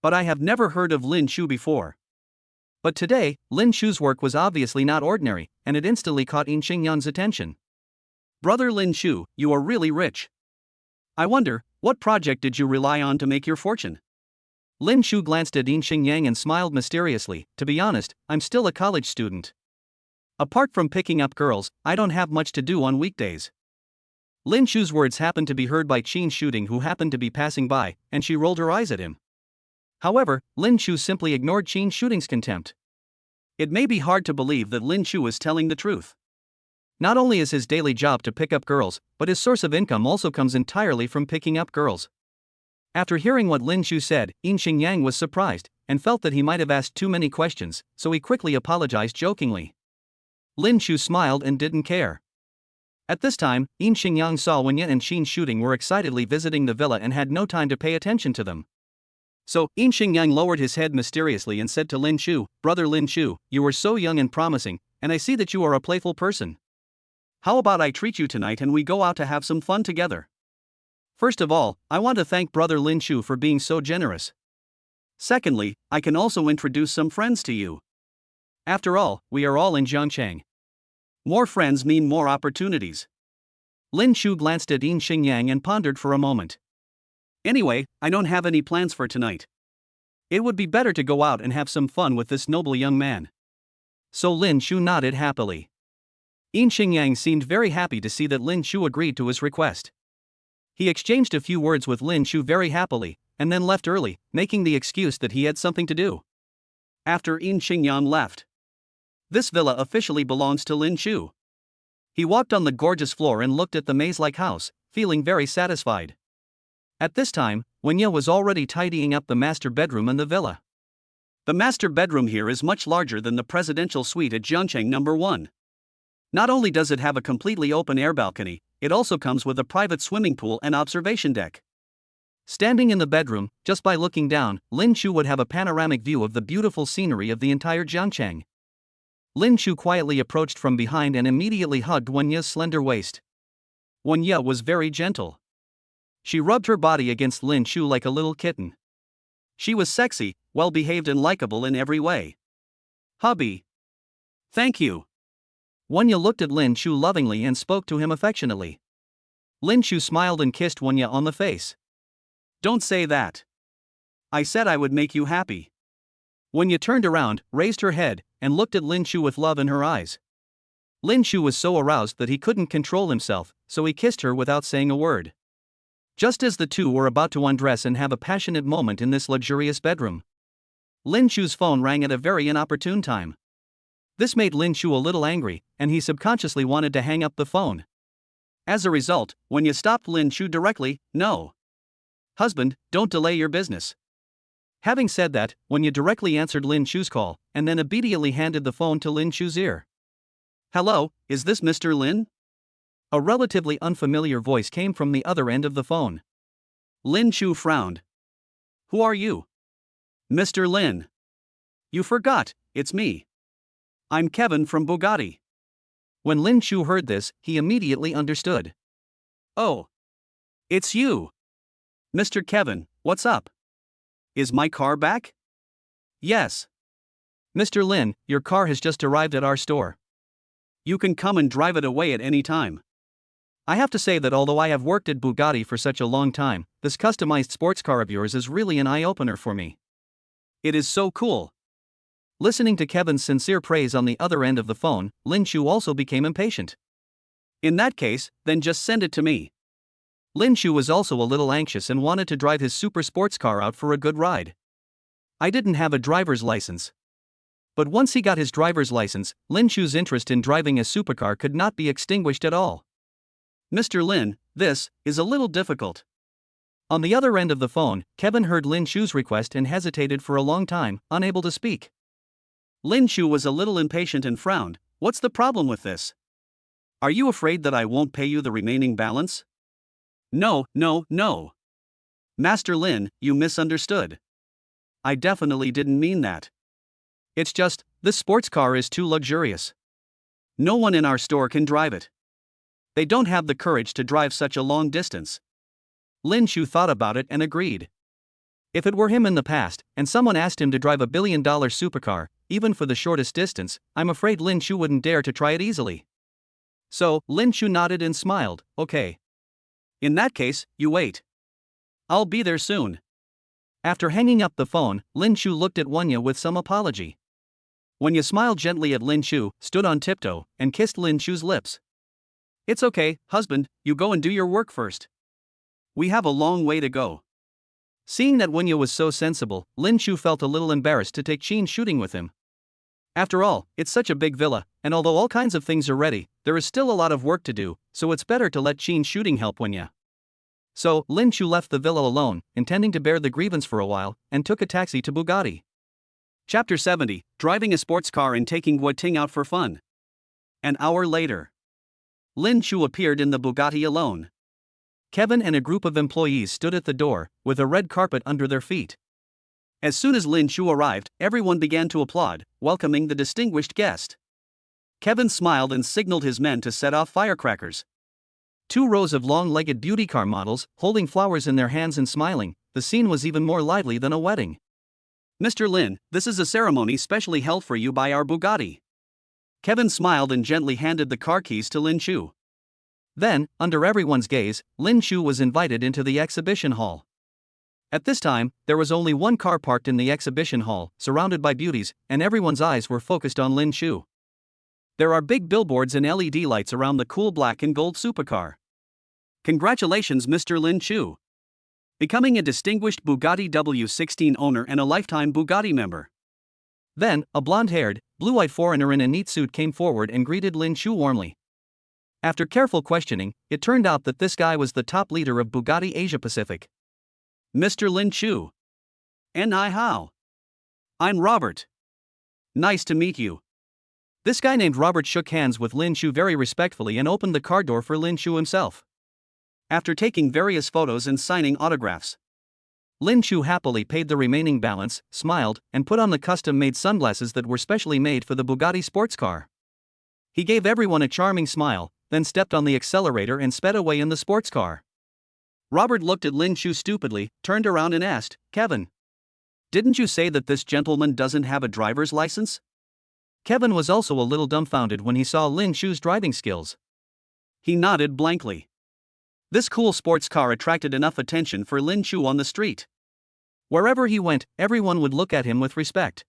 But I have never heard of Lin Shu before. But today, Lin Shu's work was obviously not ordinary, and it instantly caught Yin Xingyang's attention. Brother Lin Shu, you are really rich. I wonder, what project did you rely on to make your fortune? Lin Shu glanced at Yin Xingyang and smiled mysteriously. To be honest, I'm still a college student. Apart from picking up girls, I don't have much to do on weekdays. Lin Shu's words happened to be heard by Qin Shuding, who happened to be passing by, and she rolled her eyes at him. However, Lin Shu simply ignored Qin Shuding's contempt. It may be hard to believe that Lin Shu is telling the truth. Not only is his daily job to pick up girls, but his source of income also comes entirely from picking up girls. After hearing what Lin Shu said, Yin Xingyang was surprised, and felt that he might have asked too many questions, so he quickly apologized jokingly. Lin Shu smiled and didn't care. At this time, Yin Xingyang saw Wen Ye and Qin Shuding were excitedly visiting the villa and had no time to pay attention to them. So, Yin Xingyang lowered his head mysteriously and said to Lin Shu, Brother Lin Shu, you are so young and promising, and I see that you are a playful person. How about I treat you tonight and we go out to have some fun together? First of all, I want to thank Brother Lin Shu for being so generous. Secondly, I can also introduce some friends to you. After all, we are all in Jiangcheng. More friends mean more opportunities. Lin Shu glanced at Yin Xingyang and pondered for a moment. Anyway, I don't have any plans for tonight. It would be better to go out and have some fun with this noble young man. So Lin Shu nodded happily. Yin Xingyang seemed very happy to see that Lin Shu agreed to his request. He exchanged a few words with Lin Shu very happily, and then left early, making the excuse that he had something to do. After Yin Xingyang left, this villa officially belongs to Lin Shu. He walked on the gorgeous floor and looked at the maze-like house, feeling very satisfied. At this time, Wen Ye was already tidying up the master bedroom in the villa. The master bedroom here is much larger than the presidential suite at Jiangcheng No. 1. Not only does it have a completely open-air balcony, it also comes with a private swimming pool and observation deck. Standing in the bedroom, just by looking down, Lin Shu would have a panoramic view of the beautiful scenery of the entire Jiangcheng. Lin Shu quietly approached from behind and immediately hugged Wen Ye's slender waist. Wen Ye was very gentle. She rubbed her body against Lin Shu like a little kitten. She was sexy, well-behaved and likable in every way. Hubby. Thank you. Wen Ye looked at Lin Shu lovingly and spoke to him affectionately. Lin Shu smiled and kissed Wen Ye on the face. Don't say that. I said I would make you happy. Wen Ye turned around, raised her head, and looked at Lin Shu with love in her eyes. Lin Shu was so aroused that he couldn't control himself, so he kissed her without saying a word. Just as the two were about to undress and have a passionate moment in this luxurious bedroom, Lin Shu's phone rang at a very inopportune time. This made Lin Shu a little angry, and he subconsciously wanted to hang up the phone. As a result, Wen Ye stopped Lin Shu directly. No. Husband, don't delay your business. Having said that, Wen Ye directly answered Lin Shu's call, and then immediately handed the phone to Lin Shu's ear. Hello, is this Mr. Lin? A relatively unfamiliar voice came from the other end of the phone. Lin Shu frowned. Who are you? Mr. Lin. You forgot, it's me. I'm Kevin from Bugatti. When Lin Shu heard this, he immediately understood. Oh. It's you. Mr. Kevin, what's up? Is my car back? Yes. Mr. Lin, your car has just arrived at our store. You can come and drive it away at any time. I have to say that although I have worked at Bugatti for such a long time, this customized sports car of yours is really an eye-opener for me. It is so cool. Listening to Kevin's sincere praise on the other end of the phone, Lin Shu also became impatient. In that case, then just send it to me. Lin Shu was also a little anxious and wanted to drive his super sports car out for a good ride. I didn't have a driver's license. But once he got his driver's license, Lin Shu's interest in driving a supercar could not be extinguished at all. Mr. Lin, this is a little difficult. On the other end of the phone, Kevin heard Lin Shu's request and hesitated for a long time, unable to speak. Lin Shu was a little impatient and frowned. What's the problem with this? Are you afraid that I won't pay you the remaining balance? No. Master Lin, you misunderstood. I definitely didn't mean that. It's just, this sports car is too luxurious. No one in our store can drive it. They don't have the courage to drive such a long distance. Lin Shu thought about it and agreed. If it were him in the past, and someone asked him to drive a billion-dollar supercar, even for the shortest distance, I'm afraid Lin Shu wouldn't dare to try it easily. So, Lin Shu nodded and smiled, okay. In that case, you wait. I'll be there soon. After hanging up the phone, Lin Shu looked at Wanya with some apology. Wanya smiled gently at Lin Shu, stood on tiptoe, and kissed Lin Shu's lips. It's okay, husband, you go and do your work first. We have a long way to go. Seeing that Wanya was so sensible, Lin Shu felt a little embarrassed to take Qin shooting with him. After all, it's such a big villa, and although all kinds of things are ready, there is still a lot of work to do, so it's better to let Qin shooting help Wanya. So, Lin Shu left the villa alone, intending to bear the grievance for a while, and took a taxi to Bugatti. Chapter 70, Driving a Sports Car and Taking Guoting Out for Fun. An hour later. Lin Shu appeared in the Bugatti alone. Kevin and a group of employees stood at the door, with a red carpet under their feet. As soon as Lin Shu arrived, everyone began to applaud, welcoming the distinguished guest. Kevin smiled and signaled his men to set off firecrackers. 2 rows of long-legged beauty car models, holding flowers in their hands and smiling, the scene was even more lively than a wedding. Mr. Lin, this is a ceremony specially held for you by our Bugatti. Kevin smiled and gently handed the car keys to Lin Shu. Then, under everyone's gaze, Lin Shu was invited into the exhibition hall. At this time, there was only one car parked in the exhibition hall, surrounded by beauties, and everyone's eyes were focused on Lin Shu. There are big billboards and LED lights around the cool black and gold supercar. Congratulations, Mr. Lin Shu. Becoming a distinguished Bugatti W16 owner and a lifetime Bugatti member. Then, a blonde-haired, blue-eyed foreigner in a neat suit came forward and greeted Lin Shu warmly. After careful questioning, it turned out that this guy was the top leader of Bugatti Asia Pacific. Mr. Lin Shu. And how? I'm Robert. Nice to meet you. This guy named Robert shook hands with Lin Shu very respectfully and opened the car door for Lin Shu himself. After taking various photos and signing autographs, Lin Shu happily paid the remaining balance, smiled, and put on the custom-made sunglasses that were specially made for the Bugatti sports car. He gave everyone a charming smile, then stepped on the accelerator and sped away in the sports car. Robert looked at Lin Shu stupidly, turned around and asked, Kevin, didn't you say that this gentleman doesn't have a driver's license? Kevin was also a little dumbfounded when he saw Lin Shu's driving skills. He nodded blankly. This cool sports car attracted enough attention for Lin Shu on the street. Wherever he went, everyone would look at him with respect.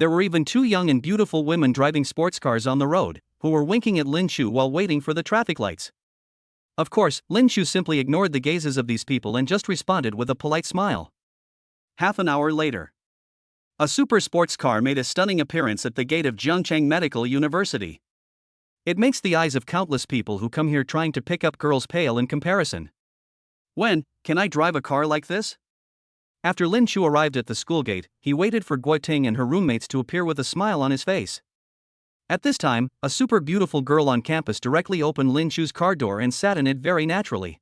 There were even 2 young and beautiful women driving sports cars on the road, who were winking at Lin Shu while waiting for the traffic lights. Of course, Lin Shu simply ignored the gazes of these people and just responded with a polite smile. Half an hour later, a super sports car made a stunning appearance at the gate of Zhengcheng Medical University. It makes the eyes of countless people who come here trying to pick up girls pale in comparison. When can I drive a car like this? After Lin Shu arrived at the school gate, he waited for Guoting and her roommates to appear with a smile on his face. At this time, a super beautiful girl on campus directly opened Lin Shu's car door and sat in it very naturally.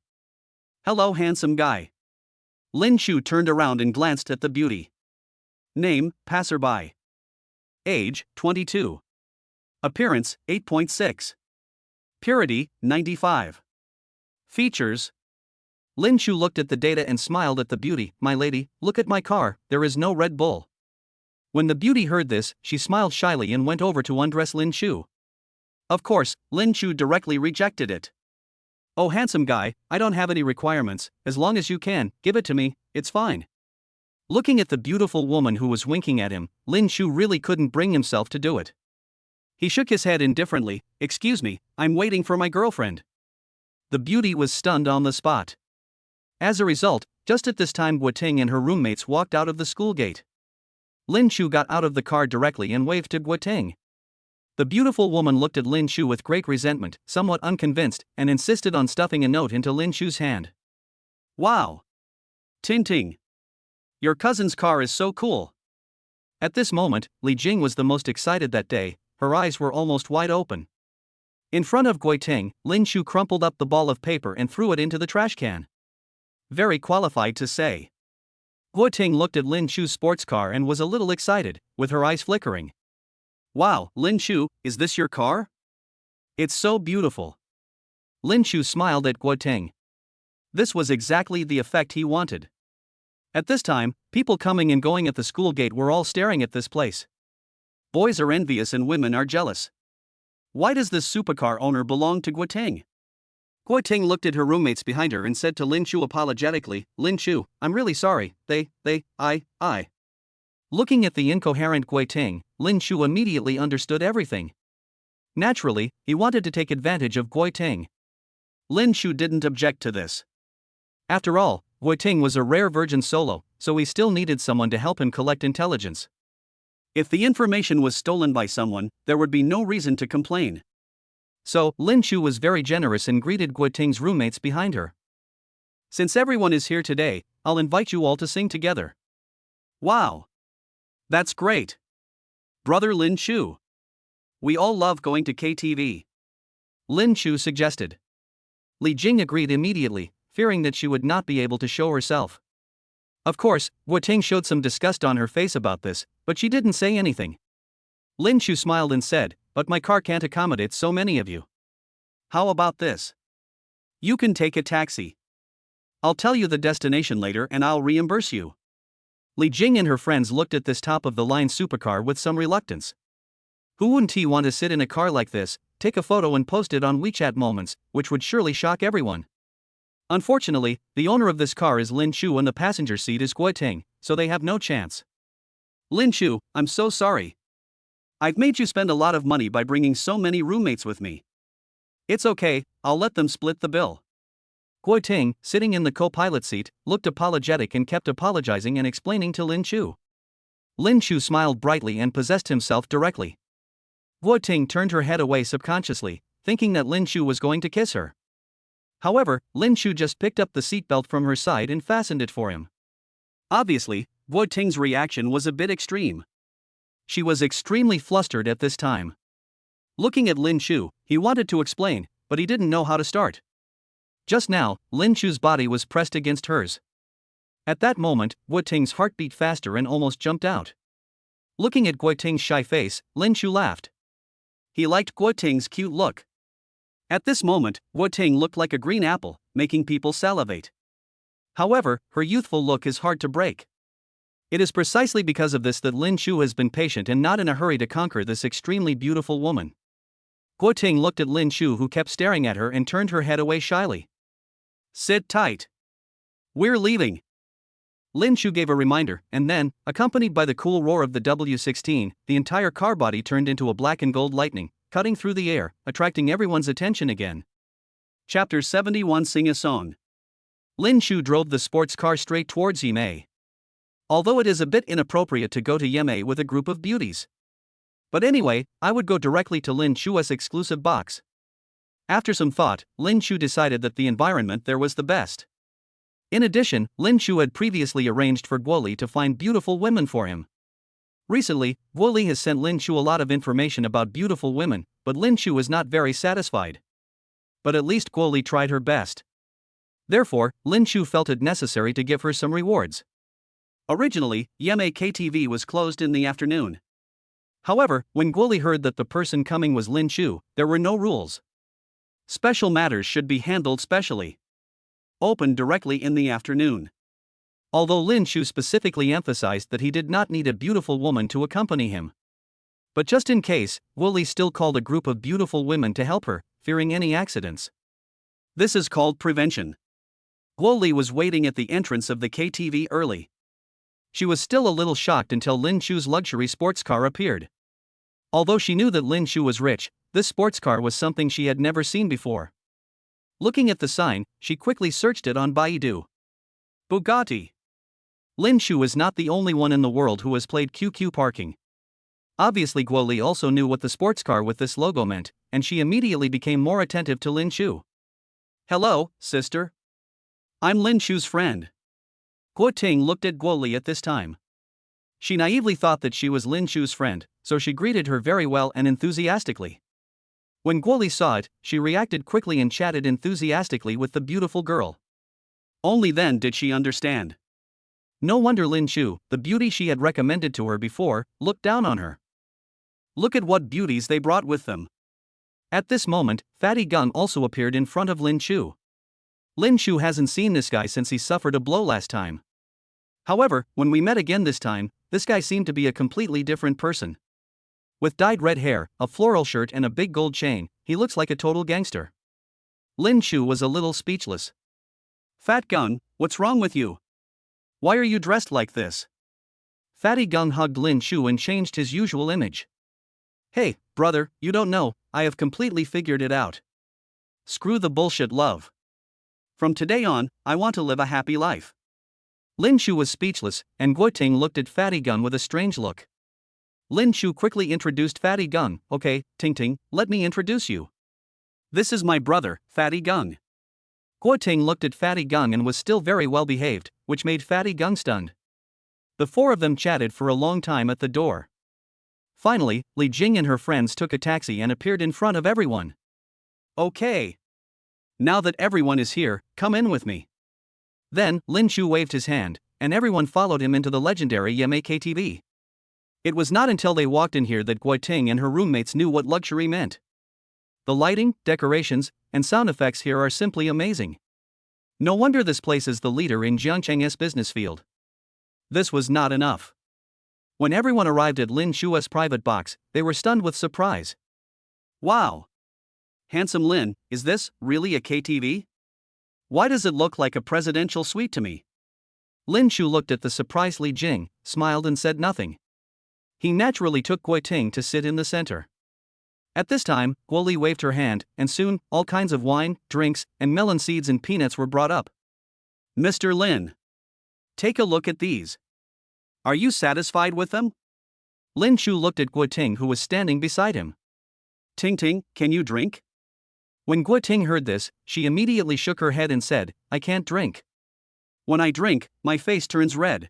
Hello, handsome guy. Lin Shu turned around and glanced at the beauty. Name, passerby. Age, 22. Appearance, 8.6. Purity, 95. Features. Lin Shu looked at the data and smiled at the beauty. My lady, look at my car, there is no Red Bull. When the beauty heard this, she smiled shyly and went over to undress Lin Shu. Of course, Lin Shu directly rejected it. Oh, handsome guy, I don't have any requirements, as long as you can, give it to me, it's fine. Looking at the beautiful woman who was winking at him, Lin Shu really couldn't bring himself to do it. He shook his head indifferently. Excuse me, I'm waiting for my girlfriend. The beauty was stunned on the spot. As a result, just at this time Guoting and her roommates walked out of the school gate. Lin Shu got out of the car directly and waved to Guoting. The beautiful woman looked at Lin Shu with great resentment, somewhat unconvinced, and insisted on stuffing a note into Lin Shu's hand. Wow! Ting. Your cousin's car is so cool. At this moment, Li Jing was the most excited that day, her eyes were almost wide open. In front of Gui Ting, Lin Shu crumpled up the ball of paper and threw it into the trash can. Very qualified to say. Gui Ting looked at Lin Shu's sports car and was a little excited, with her eyes flickering. Wow, Lin Shu, is this your car? It's so beautiful. Lin Shu smiled at Gui Ting. This was exactly the effect he wanted. At this time, people coming and going at the school gate were all staring at this place. Boys are envious and women are jealous. Why does this supercar owner belong to Gui Ting? Gui Ting looked at her roommates behind her and said to Lin Shu apologetically, Lin Shu, I'm really sorry, I. Looking at the incoherent Gui Ting, Lin Shu immediately understood everything. Naturally, he wanted to take advantage of Gui Ting. Lin Shu didn't object to this. After all, Gui Ting was a rare virgin solo, so he still needed someone to help him collect intelligence. If the information was stolen by someone, there would be no reason to complain. So, Lin Shu was very generous and greeted Gui Ting's roommates behind her. Since everyone is here today, I'll invite you all to sing together. Wow! That's great! Brother Lin Shu. We all love going to KTV. Lin Shu suggested. Li Jing agreed immediately, fearing that she would not be able to show herself. Of course, Gui Ting showed some disgust on her face about this, but she didn't say anything. Lin Shu smiled and said, but my car can't accommodate so many of you. How about this? You can take a taxi. I'll tell you the destination later and I'll reimburse you. Li Jing and her friends looked at this top-of-the-line supercar with some reluctance. Who wouldn't want to sit in a car like this, take a photo and post it on WeChat Moments, which would surely shock everyone? Unfortunately, the owner of this car is Lin Shu and the passenger seat is Gui Ting, so they have no chance. Lin Shu, I'm so sorry. I've made you spend a lot of money by bringing so many roommates with me. It's okay, I'll let them split the bill. Gui Ting, sitting in the co-pilot seat, looked apologetic and kept apologizing and explaining to Lin Shu. Lin Shu smiled brightly and possessed himself directly. Gui Ting turned her head away subconsciously, thinking that Lin Shu was going to kiss her. However, Lin Shu just picked up the seatbelt from her side and fastened it for him. Obviously, Gui Ting's reaction was a bit extreme. She was extremely flustered at this time. Looking at Lin Shu, he wanted to explain, but he didn't know how to start. Just now, Lin Shu's body was pressed against hers. At that moment, Gui Ting's heart beat faster and almost jumped out. Looking at Gui Ting's shy face, Lin Shu laughed. He liked Gui Ting's cute look. At this moment, Gui Ting looked like a green apple, making people salivate. However, her youthful look is hard to break. It is precisely because of this that Lin Shu has been patient and not in a hurry to conquer this extremely beautiful woman. Gui Ting looked at Lin Shu, who kept staring at her, and turned her head away shyly. Sit tight. We're leaving. Lin Shu gave a reminder, and then, accompanied by the cool roar of the W-16, the entire car body turned into a black and gold lightning, cutting through the air, attracting everyone's attention again. Chapter 71 Sing a Song. Lin Shu drove the sports car straight towards Yimei. Although it is a bit inappropriate to go to Yimei with a group of beauties. But anyway, I would go directly to Lin Shu's exclusive box. After some thought, Lin Shu decided that the environment there was the best. In addition, Lin Shu had previously arranged for Guoli to find beautiful women for him. Recently, Guoli has sent Lin Shu a lot of information about beautiful women, but Lin Shu is not very satisfied. But at least Guoli tried her best. Therefore, Lin Shu felt it necessary to give her some rewards. Originally, Yimei KTV was closed in the afternoon. However, when Guoli heard that the person coming was Lin Shu, there were no rules. Special matters should be handled specially. Open directly in the afternoon. Although Lin Shu specifically emphasized that he did not need a beautiful woman to accompany him. But just in case, Guoli still called a group of beautiful women to help her, fearing any accidents. This is called prevention. Guoli was waiting at the entrance of the KTV early. She was still a little shocked until Lin Shu's luxury sports car appeared. Although she knew that Lin Shu was rich, this sports car was something she had never seen before. Looking at the sign, she quickly searched it on Baidu. Bugatti. Lin Shu is not the only one in the world who has played QQ parking. Obviously Guoli also knew what the sports car with this logo meant, and she immediately became more attentive to Lin Shu. Hello, sister. I'm Lin Shu's friend. Guo Ting looked at Guo Li at this time. She naively thought that she was Lin Chu's friend, so she greeted her very well and enthusiastically. When Guo Li saw it, she reacted quickly and chatted enthusiastically with the beautiful girl. Only then did she understand. No wonder Lin Chu, the beauty she had recommended to her before, looked down on her. Look at what beauties they brought with them. At this moment, Fatty Gung also appeared in front of Lin Chu. Lin Chu hasn't seen this guy since he suffered a blow last time. However, when we met again this time, this guy seemed to be a completely different person. With dyed red hair, a floral shirt and a big gold chain, he looks like a total gangster. Lin Chu was a little speechless. Fat Gung, what's wrong with you? Why are you dressed like this? Fatty Gung hugged Lin Chu and changed his usual image. Hey, brother, you don't know, I have completely figured it out. Screw the bullshit, love. From today on, I want to live a happy life. Lin Chu was speechless, and Guo Ting looked at Fatty Gung with a strange look. Lin Chu quickly introduced Fatty Gung. Okay, Ting Ting, let me introduce you. This is my brother, Fatty Gung. Guo Ting looked at Fatty Gung and was still very well behaved, which made Fatty Gung stunned. The four of them chatted for a long time at the door. Finally, Li Jing and her friends took a taxi and appeared in front of everyone. Okay. Now that everyone is here, come in with me. Then, Lin Chu waved his hand, and everyone followed him into the legendary Yame KTV. It was not until they walked in here that Guo Ting and her roommates knew what luxury meant. The lighting, decorations, and sound effects here are simply amazing. No wonder this place is the leader in Jiangcheng's business field. This was not enough. When everyone arrived at Lin Chu's private box, they were stunned with surprise. Wow! Handsome Lin, is this really a KTV? Why does it look like a presidential suite to me? Lin Chu looked at the surprised Li Jing, smiled and said nothing. He naturally took Guo Ting to sit in the center. At this time, Guo Li waved her hand, and soon, all kinds of wine, drinks, and melon seeds and peanuts were brought up. Mr. Lin, take a look at these. Are you satisfied with them? Lin Chu looked at Guo Ting, who was standing beside him. Ting Ting, can you drink? When Guo Ting heard this, she immediately shook her head and said, I can't drink. When I drink, my face turns red.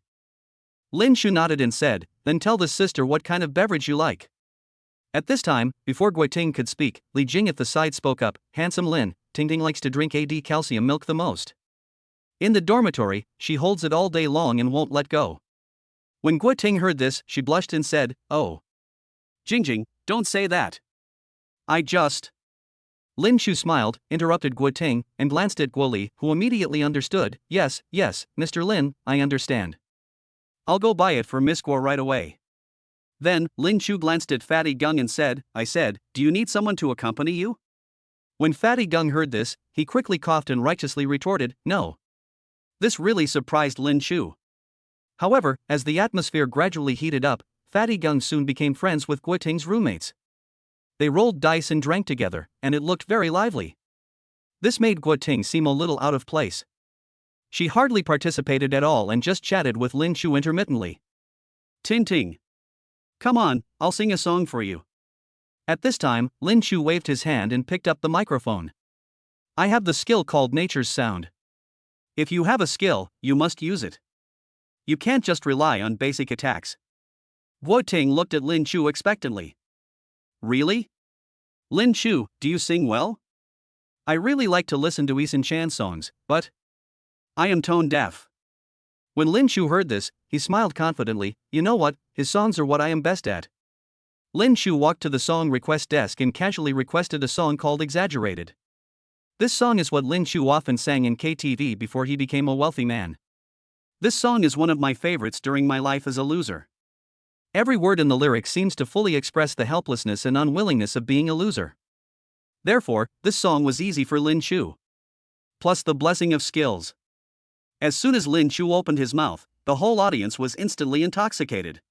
Lin Chu nodded and said, then tell the sister what kind of beverage you like. At this time, before Guo Ting could speak, Li Jing at the side spoke up, handsome Lin, Ting Ting likes to drink AD calcium milk the most. In the dormitory, she holds it all day long and won't let go. When Guo Ting heard this, she blushed and said, oh. Jingjing, don't say that. I just... Lin Chu smiled, interrupted Guo Ting, and glanced at Guo Li, who immediately understood. Yes, Mr. Lin, I understand. I'll go buy it for Miss Guo right away. Then, Lin Chu glanced at Fatty Gung and said, do you need someone to accompany you? When Fatty Gung heard this, he quickly coughed and righteously retorted, no. This really surprised Lin Chu. However, as the atmosphere gradually heated up, Fatty Gung soon became friends with Guo Ting's roommates. They rolled dice and drank together, and it looked very lively. This made Guo Ting seem a little out of place. She hardly participated at all and just chatted with Lin Chu intermittently. Ting Ting. Come on, I'll sing a song for you. At this time, Lin Chu waved his hand and picked up the microphone. I have the skill called Nature's Sound. If you have a skill, you must use it. You can't just rely on basic attacks. Guo Ting looked at Lin Chu expectantly. Really? Lin Chu, do you sing well? I really like to listen to Eason Chan songs, but I am tone deaf. When Lin Chu heard this, he smiled confidently. You know what, his songs are what I am best at. Lin Chu walked to the song request desk and casually requested a song called Exaggerated. This song is what Lin Chu often sang in KTV before he became a wealthy man. This song is one of my favorites during my life as a loser. Every word in the lyrics seems to fully express the helplessness and unwillingness of being a loser. Therefore, this song was easy for Lin Chu. Plus the blessing of skills. As soon as Lin Chu opened his mouth, the whole audience was instantly intoxicated.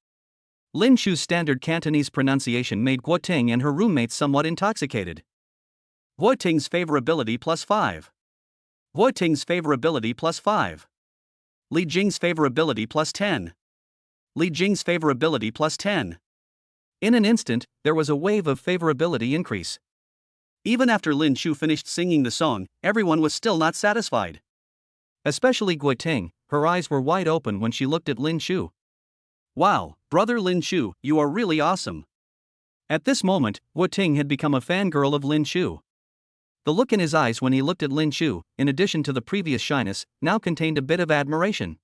Lin Chu's standard Cantonese pronunciation made Guo Ting and her roommates somewhat intoxicated. Guo Ting's favorability +5. Guo Ting's favorability +5. Li Jing's favorability +10. Li Jing's favorability +10. In an instant, there was a wave of favorability increase. Even after Lin Chu finished singing the song, everyone was still not satisfied. Especially Gui Ting, her eyes were wide open when she looked at Lin Shu. Wow, brother Lin Shu, you are really awesome. At this moment, Gui Ting had become a fangirl of Lin Shu. The look in his eyes when he looked at Lin Shu, in addition to the previous shyness, now contained a bit of admiration.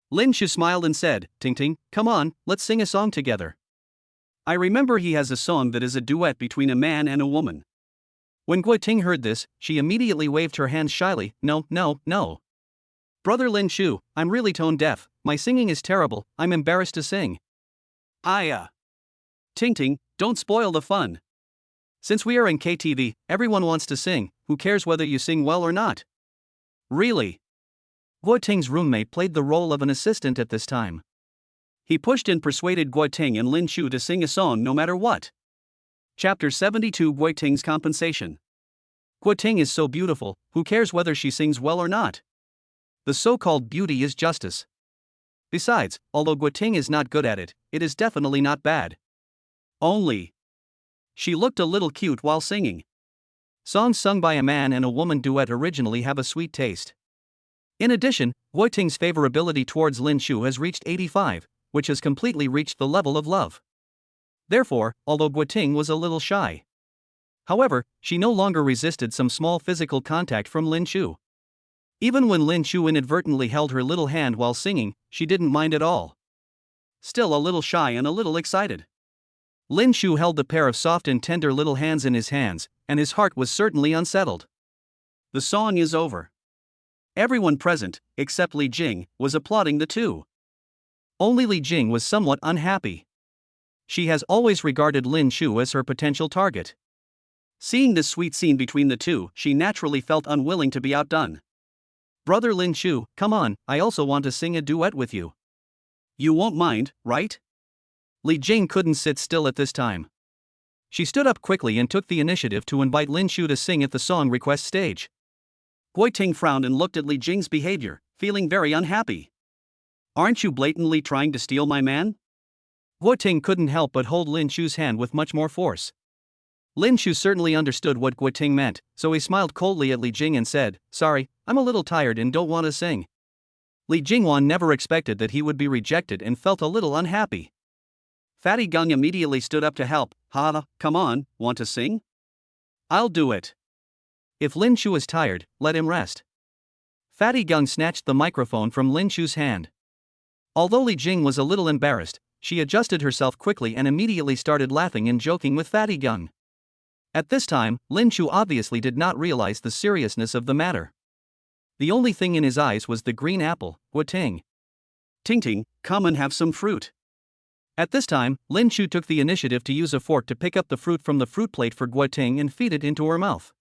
Lin Shu smiled and said, Ting Ting, come on, let's sing a song together. I remember he has a song that is a duet between a man and a woman. When Gui Ting heard this, she immediately waved her hands shyly. No, no, no. Brother Lin Shu, I'm really tone deaf, my singing is terrible, I'm embarrassed to sing. Ting Ting, don't spoil the fun. Since we are in KTV, everyone wants to sing, who cares whether you sing well or not? Really? Gui Ting's roommate played the role of an assistant at this time. He pushed and persuaded Gui Ting and Lin Shu to sing a song no matter what. Chapter 72 Gui Ting's Compensation. Gui Ting is so beautiful, who cares whether she sings well or not? The so-called beauty is justice. Besides, although Gui Ting is not good at it, it is definitely not bad. Only she looked a little cute while singing. Songs sung by a man and a woman duet originally have a sweet taste. In addition, Gui Ting's favorability towards Lin Shu has reached 85, which has completely reached the level of love. Therefore, although Gui Ting was a little shy, however, she no longer resisted some small physical contact from Lin Shu. Even when Lin Shu inadvertently held her little hand while singing, she didn't mind at all. Still a little shy and a little excited, Lin Shu held the pair of soft and tender little hands in his hands, and his heart was certainly unsettled. The song is over. Everyone present, except Li Jing, was applauding the two. Only Li Jing was somewhat unhappy. She has always regarded Lin Shu as her potential target. Seeing this sweet scene between the two, she naturally felt unwilling to be outdone. Brother Lin Shu, come on, I also want to sing a duet with you. You won't mind, right? Li Jing couldn't sit still at this time. She stood up quickly and took the initiative to invite Lin Shu to sing at the song request stage. Gui Ting frowned and looked at Li Jing's behavior, feeling very unhappy. Aren't you blatantly trying to steal my man? Gui Ting couldn't help but hold Lin Shu's hand with much more force. Lin Shu certainly understood what Gui Ting meant, so he smiled coldly at Li Jing and said, Sorry, I'm a little tired and don't want to sing. Li Jingwan never expected that he would be rejected and felt a little unhappy. Fatty Gung immediately stood up to help. Come on, want to sing? I'll do it. If Lin Shu is tired, let him rest. Fatty Gung snatched the microphone from Lin Shu's hand. Although Li Jing was a little embarrassed, she adjusted herself quickly and immediately started laughing and joking with Fatty Gung. At this time, Lin Shu obviously did not realize the seriousness of the matter. The only thing in his eyes was the green apple. Gui Ting. Ting Ting, come and have some fruit. At this time, Lin Shu took the initiative to use a fork to pick up the fruit from the fruit plate for Gui Ting and feed it into her mouth.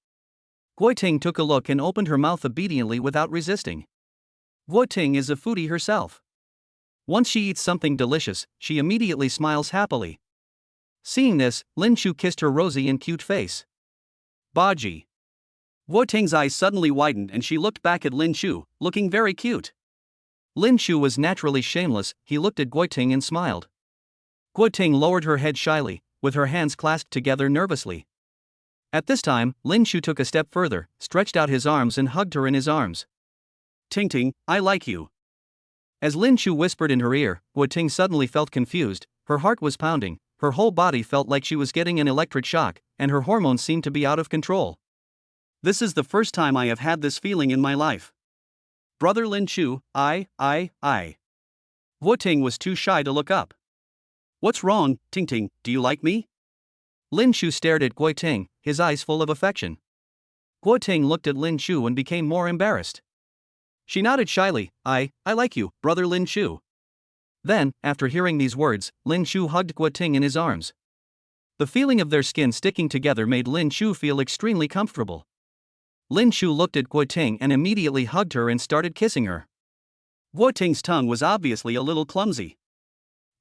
Gui Ting took a look and opened her mouth obediently without resisting. Gui Ting is a foodie herself. Once she eats something delicious, she immediately smiles happily. Seeing this, Lin Shu kissed her rosy and cute face. Baji. Gui Ting's eyes suddenly widened and she looked back at Lin Shu, looking very cute. Lin Shu was naturally shameless, he looked at Gui Ting and smiled. Gui Ting lowered her head shyly, with her hands clasped together nervously. At this time, Lin Shu took a step further, stretched out his arms and hugged her in his arms. Ting Ting, I like you. As Lin Shu whispered in her ear, Gui Ting suddenly felt confused, her heart was pounding, her whole body felt like she was getting an electric shock, and her hormones seemed to be out of control. This is the first time I have had this feeling in my life. Brother Lin Shu, I. Gui Ting was too shy to look up. What's wrong, Ting Ting, do you like me? Lin Shu stared at Gui Ting, his eyes full of affection. Gui Ting looked at Lin Shu and became more embarrassed. She nodded shyly, I like you, brother Lin Shu. Then, after hearing these words, Lin Shu hugged Gui Ting in his arms. The feeling of their skin sticking together made Lin Shu feel extremely comfortable. Lin Shu looked at Gui Ting and immediately hugged her and started kissing her. Gui Ting's tongue was obviously a little clumsy.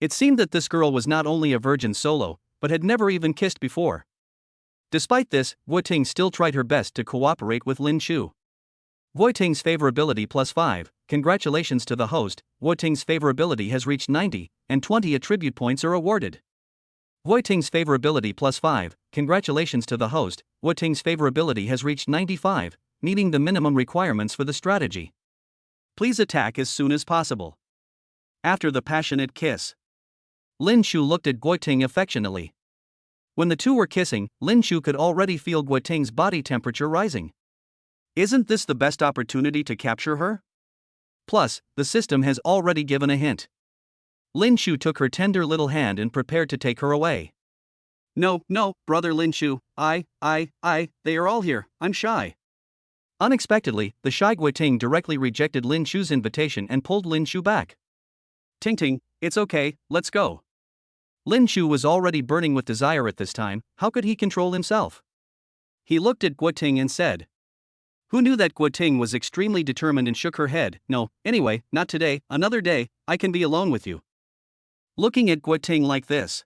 It seemed that this girl was not only a virgin solo, but had never even kissed before. Despite this, Gui Ting still tried her best to cooperate with Lin Shu. Gui Ting's favorability +5, congratulations to the host, Gui Ting's favorability has reached 90, and 20 attribute points are awarded. Gui Ting's favorability +5, congratulations to the host, Gui Ting's favorability has reached 95, meeting the minimum requirements for the strategy. Please attack as soon as possible. After the passionate kiss, Lin Shu looked at Guoting affectionately. When the two were kissing, Lin Shu could already feel Guoting's body temperature rising. Isn't this the best opportunity to capture her? Plus, the system has already given a hint. Lin Shu took her tender little hand and prepared to take her away. No, brother Lin Shu, they are all here, I'm shy. Unexpectedly, the shy Guoting directly rejected Lin Shu's invitation and pulled Lin Shu back. Ting, it's okay, let's go. Lin Shu was already burning with desire at this time, how could he control himself? He looked at Guoting and said. Who knew that Guoting was extremely determined and shook her head. No, anyway, not today, another day, I can be alone with you. Looking at Guoting like this,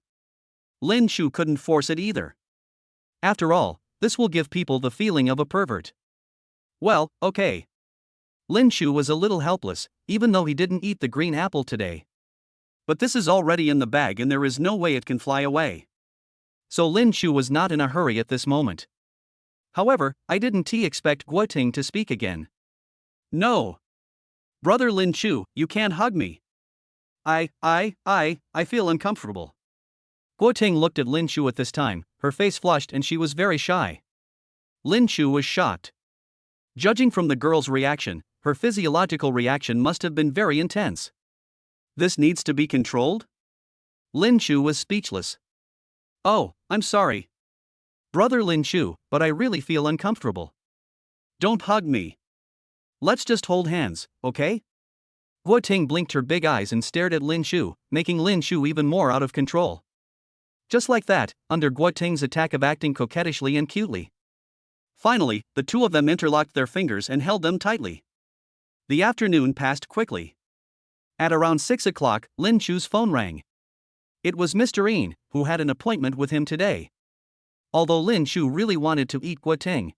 Lin Shu couldn't force it either. After all, this will give people the feeling of a pervert. Well, okay. Lin Shu was a little helpless, even though he didn't eat the green apple today. But this is already in the bag and there is no way it can fly away. So Lin Shu was not in a hurry at this moment. However, I didn't expect Guoting to speak again. No. Brother Lin Shu, you can't hug me. I feel uncomfortable. Guoting looked at Lin Shu at this time, her face flushed and she was very shy. Lin Shu was shocked. Judging from the girl's reaction, her physiological reaction must have been very intense. This needs to be controlled? Lin Shu was speechless. Oh, I'm sorry. Brother Lin Shu, but I really feel uncomfortable. Don't hug me. Let's just hold hands, okay? Guoting blinked her big eyes and stared at Lin Shu, making Lin Shu even more out of control. Just like that, under Guoting's attack of acting coquettishly and cutely. Finally, the two of them interlocked their fingers and held them tightly. The afternoon passed quickly. At around 6 o'clock, Lin Shu's phone rang. It was Mr. Yin, who had an appointment with him today. Although Lin Shu really wanted to eat Guoting.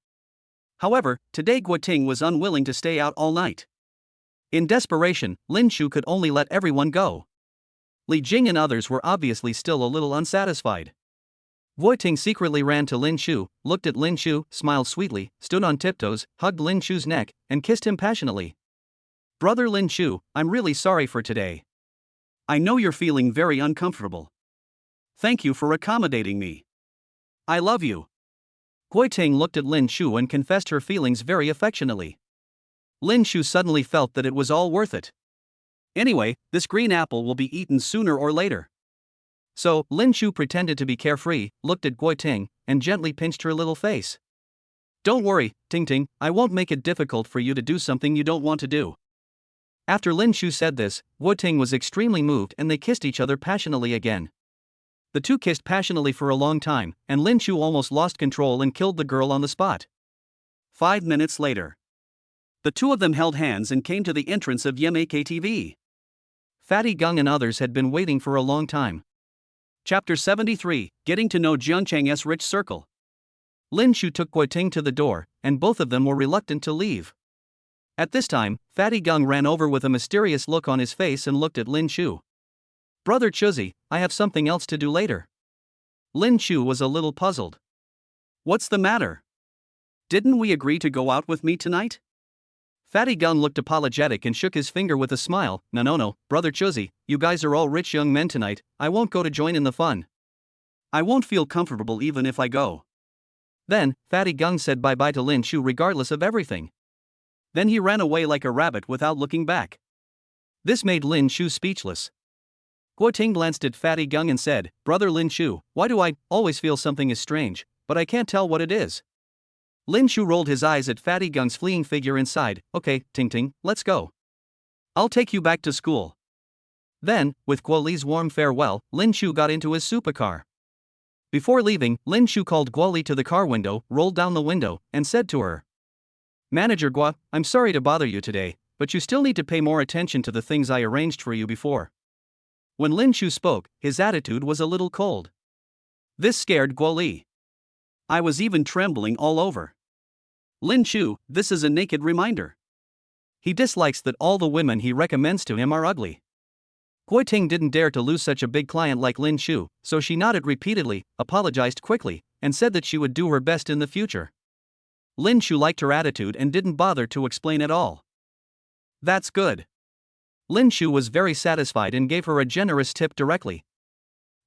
However, today Guoting was unwilling to stay out all night. In desperation, Lin Shu could only let everyone go. Li Jing and others were obviously still a little unsatisfied. Guoting secretly ran to Lin Shu, looked at Lin Shu, smiled sweetly, stood on tiptoes, hugged Lin Shu's neck, and kissed him passionately. Brother Lin Shu, I'm really sorry for today. I know you're feeling very uncomfortable. Thank you for accommodating me. I love you. Guoting looked at Lin Shu and confessed her feelings very affectionately. Lin Shu suddenly felt that it was all worth it. Anyway, this green apple will be eaten sooner or later. So, Lin Shu pretended to be carefree, looked at Guoting, and gently pinched her little face. Don't worry, Ting, I won't make it difficult for you to do something you don't want to do. After Lin Shu said this, Guoting was extremely moved and they kissed each other passionately again. The two kissed passionately for a long time, and Lin Shu almost lost control and killed the girl on the spot. 5 minutes later, the two of them held hands and came to the entrance of YMAKTV. Fatty Gung and others had been waiting for a long time. Chapter 73, Getting to Know Jiangchang's Rich Circle. Lin Shu took Guoting to the door, and both of them were reluctant to leave. At this time, Fatty Gung ran over with a mysterious look on his face and looked at Lin Shu. Brother Chuzi, I have something else to do later. Lin Shu was a little puzzled. What's the matter? Didn't we agree to go out with me tonight? Fatty Gung looked apologetic and shook his finger with a smile. No, Brother Chuzi, you guys are all rich young men tonight, I won't go to join in the fun. I won't feel comfortable even if I go. Then, Fatty Gung said bye-bye to Lin Shu regardless of everything. Then he ran away like a rabbit without looking back. This made Lin Shu speechless. Guoting glanced at Fatty Gung and said, Brother Lin Shu, why do I always feel something is strange, but I can't tell what it is? Lin Shu rolled his eyes at Fatty Gung's fleeing figure and sighed, okay, Ting, let's go. I'll take you back to school. Then, with Guo Li's warm farewell, Lin Shu got into his supercar. Before leaving, Lin Shu called Guo Li to the car window, rolled down the window, and said to her, Manager Guo, I'm sorry to bother you today, but you still need to pay more attention to the things I arranged for you before. When Lin Shu spoke, his attitude was a little cold. This scared Guo Li. I was even trembling all over. Lin Shu, this is a naked reminder. He dislikes that all the women he recommends to him are ugly. Guoting didn't dare to lose such a big client like Lin Shu, so she nodded repeatedly, apologized quickly, and said that she would do her best in the future. Lin Shu liked her attitude and didn't bother to explain at all. That's good. Lin Shu was very satisfied and gave her a generous tip directly.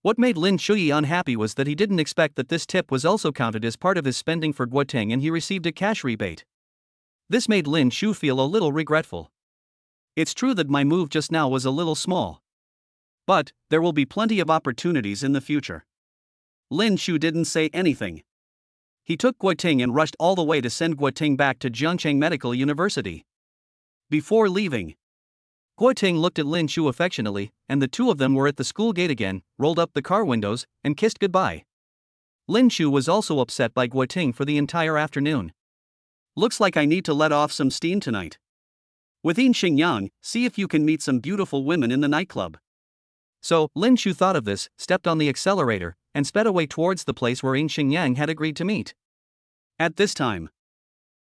What made Lin Shuyi unhappy was that he didn't expect that this tip was also counted as part of his spending for Guoting and he received a cash rebate. This made Lin Shu feel a little regretful. It's true that my move just now was a little small. But there will be plenty of opportunities in the future. Lin Shu didn't say anything. He took Guoting and rushed all the way to send Guoting back to Zhengcheng Medical University. Before leaving, Guoting looked at Lin Shu affectionately, and the two of them were at the school gate again, rolled up the car windows, and kissed goodbye. Lin Shu was also upset by Guoting for the entire afternoon. Looks like I need to let off some steam tonight. With Yin Xingyang, see if you can meet some beautiful women in the nightclub. So, Lin Shu thought of this, stepped on the accelerator, and sped away towards the place where Yin Xingyang had agreed to meet. At this time,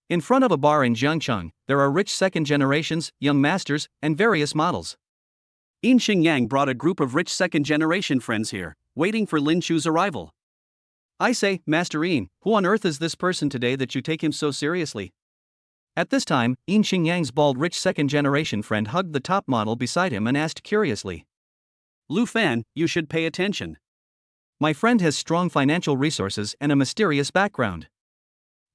in front of a bar in Jiangcheng, there are rich second generations, young masters, and various models. Yin Xingyang brought a group of rich second generation friends here, waiting for Lin Shu's arrival. I say, Master Yin, who on earth is this person today that you take him so seriously? At this time, Yin Xingyang's bald rich second generation friend hugged the top model beside him and asked curiously. Lu Fan, you should pay attention. My friend has strong financial resources and a mysterious background.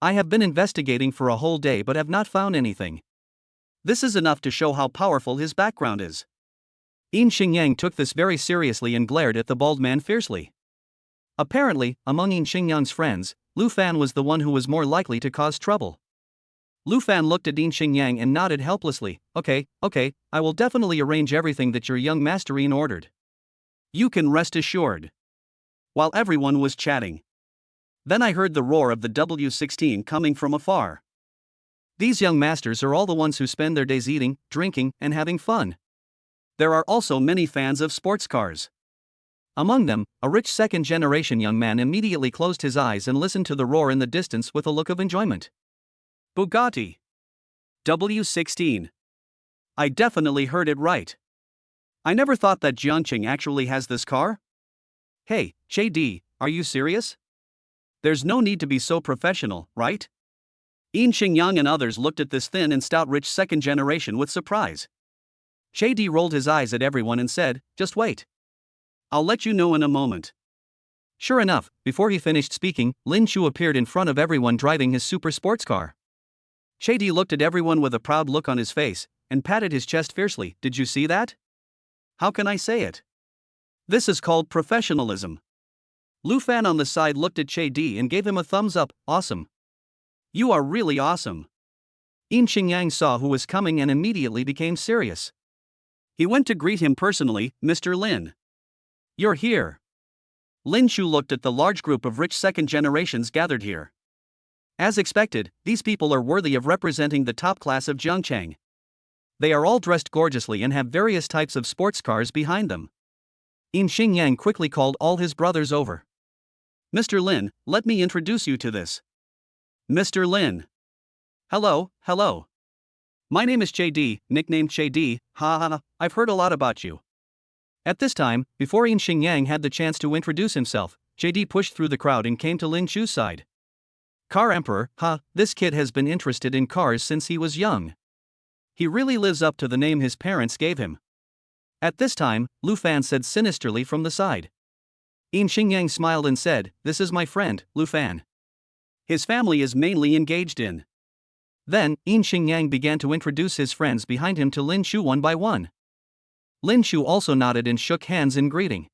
I have been investigating for a whole day but have not found anything. This is enough to show how powerful his background is. Yin Xingyang took this very seriously and glared at the bald man fiercely. Apparently, among Yin Xingyang's friends, Lu Fan was the one who was more likely to cause trouble. Lu Fan looked at Yin Xingyang and nodded helplessly. Okay, I will definitely arrange everything that your young Master Yin ordered. You can rest assured. While everyone was chatting, then I heard the roar of the W16 coming from afar. These young masters are all the ones who spend their days eating, drinking, and having fun. There are also many fans of sports cars. Among them, a rich second-generation young man immediately closed his eyes and listened to the roar in the distance with a look of enjoyment. Bugatti. W16. I definitely heard it right. I never thought that Jiangcheng actually has this car. Hey, JD, are you serious? There's no need to be so professional, right? Yin Xingyang and others looked at this thin and stout rich second generation with surprise. JD rolled his eyes at everyone and said, just wait. I'll let you know in a moment. Sure enough, before he finished speaking, Lin Shu appeared in front of everyone driving his super sports car. JD looked at everyone with a proud look on his face, and patted his chest fiercely. Did you see that? How can I say it? This is called professionalism. Lu Fan on the side looked at JD and gave him a thumbs up. Awesome. You are really awesome. Yin Xingyang saw who was coming and immediately became serious. He went to greet him personally. Mr. Lin. You're here. Lin Shu looked at the large group of rich second generations gathered here. As expected, these people are worthy of representing the top class of Zhengcheng. They are all dressed gorgeously and have various types of sports cars behind them. Yin Xingyang quickly called all his brothers over. Mr. Lin, let me introduce you to this. Mr. Lin. Hello. My name is JD, nicknamed JD, I've heard a lot about you. At this time, before Yin Xingyang had the chance to introduce himself, JD pushed through the crowd and came to Lin Shu's side. Car Emperor, this kid has been interested in cars since he was young. He really lives up to the name his parents gave him. At this time, Lu Fan said sinisterly from the side. Yin Xingyang smiled and said, this is my friend, Lu Fan. His family is mainly engaged in. Then, Yin Xingyang began to introduce his friends behind him to Lin Shu one by one. Lin Shu also nodded and shook hands in greeting.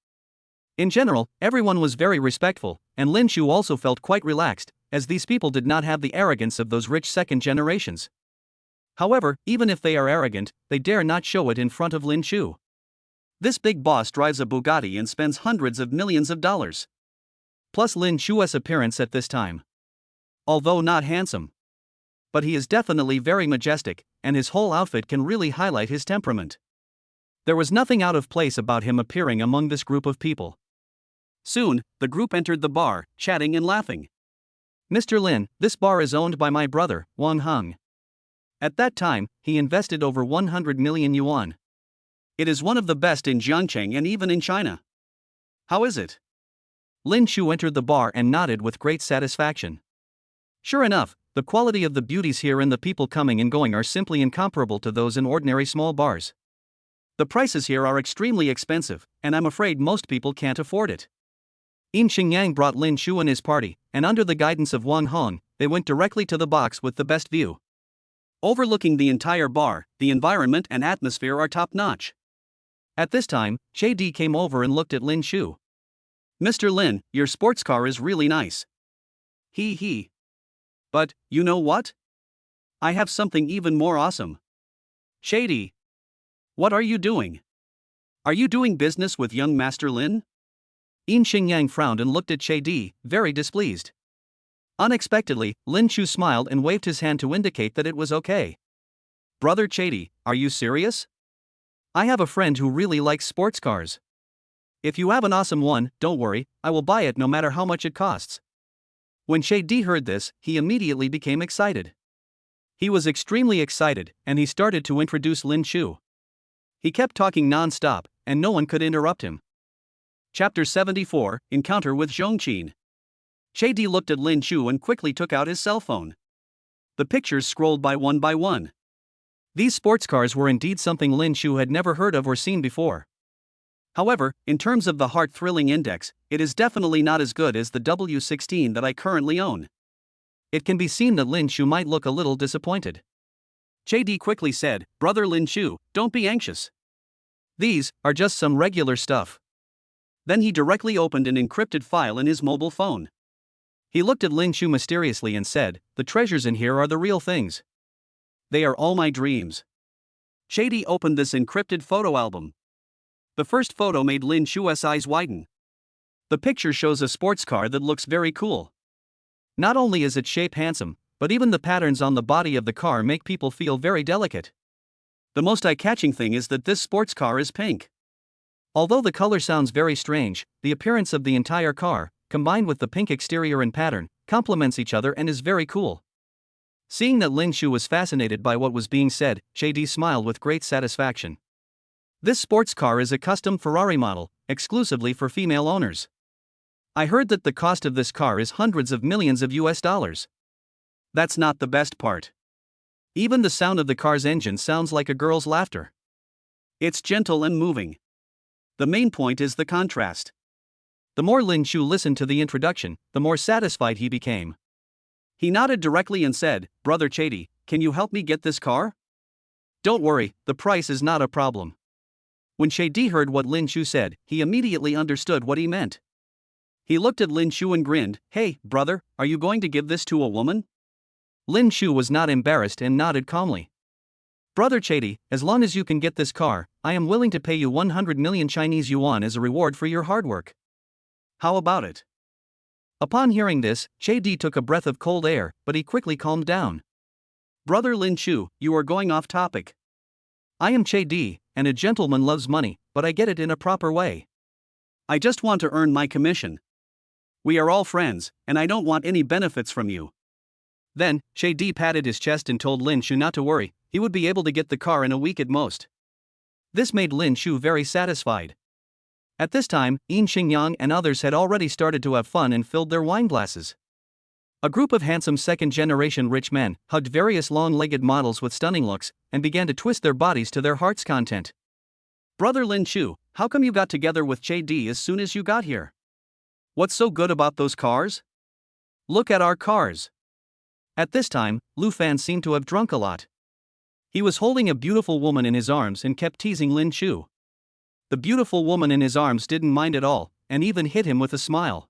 In general, everyone was very respectful, and Lin Shu also felt quite relaxed, as these people did not have the arrogance of those rich second generations. However, even if they are arrogant, they dare not show it in front of Lin Shu. This big boss drives a Bugatti and spends hundreds of millions of dollars. Plus Lin Shu's appearance at this time. Although not handsome, but he is definitely very majestic, and his whole outfit can really highlight his temperament. There was nothing out of place about him appearing among this group of people. Soon, the group entered the bar, chatting and laughing. Mr. Lin, this bar is owned by my brother, Wang Heng. At that time, he invested over 100 million yuan. It is one of the best in Jiangcheng and even in China. How is it? Lin Shu entered the bar and nodded with great satisfaction. Sure enough, The quality of the beauties here and the people coming and going are simply incomparable to those in ordinary small bars. The prices here are extremely expensive, and I'm afraid most people can't afford it. Yin Xingyang brought Lin Shu and his party, and under the guidance of Wang Hong, they went directly to the box with the best view. Overlooking the entire bar, the environment and atmosphere are top-notch. At this time, JD came over and looked at Lin Shu. "Mr. Lin, your sports car is really nice." He. "But, you know what? I have something even more awesome." "Shady. What are you doing? Are you doing business with young Master Lin?" Yin Xingyang frowned and looked at JD, very displeased. Unexpectedly, Lin Shu smiled and waved his hand to indicate that it was okay. "Brother Chady, are you serious? I have a friend who really likes sports cars. If you have an awesome one, don't worry, I will buy it no matter how much it costs." When Chady heard this, he immediately became excited. He was extremely excited, and he started to introduce Lin Shu. He kept talking non-stop, and no one could interrupt him. Chapter 74, Encounter with Zhongqin. Chady looked at Lin Shu and quickly took out his cell phone. The pictures scrolled by one. These sports cars were indeed something Lin Shu had never heard of or seen before. However, in terms of the heart-thrilling index, it is definitely not as good as the W16 that I currently own. It can be seen that Lin Shu might look a little disappointed. JD quickly said, "Brother Lin Shu, don't be anxious. These are just some regular stuff." Then he directly opened an encrypted file in his mobile phone. He looked at Lin Shu mysteriously and said, "The treasures in here are the real things. They are all my dreams." JD opened this encrypted photo album. The first photo made Lin Shu's eyes widen. The picture shows a sports car that looks very cool. Not only is its shape handsome, but even the patterns on the body of the car make people feel very delicate. The most eye-catching thing is that this sports car is pink. Although the color sounds very strange, the appearance of the entire car, combined with the pink exterior and pattern, complements each other and is very cool. Seeing that Lin Shu was fascinated by what was being said, JD smiled with great satisfaction. This sports car is a custom Ferrari model, exclusively for female owners. I heard that the cost of this car is hundreds of millions of US dollars. That's not the best part. Even the sound of the car's engine sounds like a girl's laughter. It's gentle and moving. The main point is the contrast. The more Lin Shu listened to the introduction, the more satisfied he became. He nodded directly and said, "Brother Chady, can you help me get this car?" "Don't worry, the price is not a problem." When Chady heard what Lin Shu said, he immediately understood what he meant. He looked at Lin Shu and grinned, "Hey, brother, are you going to give this to a woman?" Lin Shu was not embarrassed and nodded calmly. "Brother Chady, as long as you can get this car, I am willing to pay you 100 million Chinese yuan as a reward for your hard work. How about it?" Upon hearing this, Chady took a breath of cold air, but he quickly calmed down. "Brother Lin Shu, you are going off topic. I am Chady, and a gentleman loves money, but I get it in a proper way. I just want to earn my commission. We are all friends, and I don't want any benefits from you." Then, Chady patted his chest and told Lin Shu not to worry, he would be able to get the car in a week at most. This made Lin Shu very satisfied. At this time, Yin Xingyang and others had already started to have fun and filled their wine glasses. A group of handsome second-generation rich men hugged various long-legged models with stunning looks and began to twist their bodies to their heart's content. "Brother Lin Shu, how come you got together with Chady as soon as you got here? What's so good about those cars? Look at our cars." At this time, Lu Fan seemed to have drunk a lot. He was holding a beautiful woman in his arms and kept teasing Lin Shu. The beautiful woman in his arms didn't mind at all, and even hit him with a smile.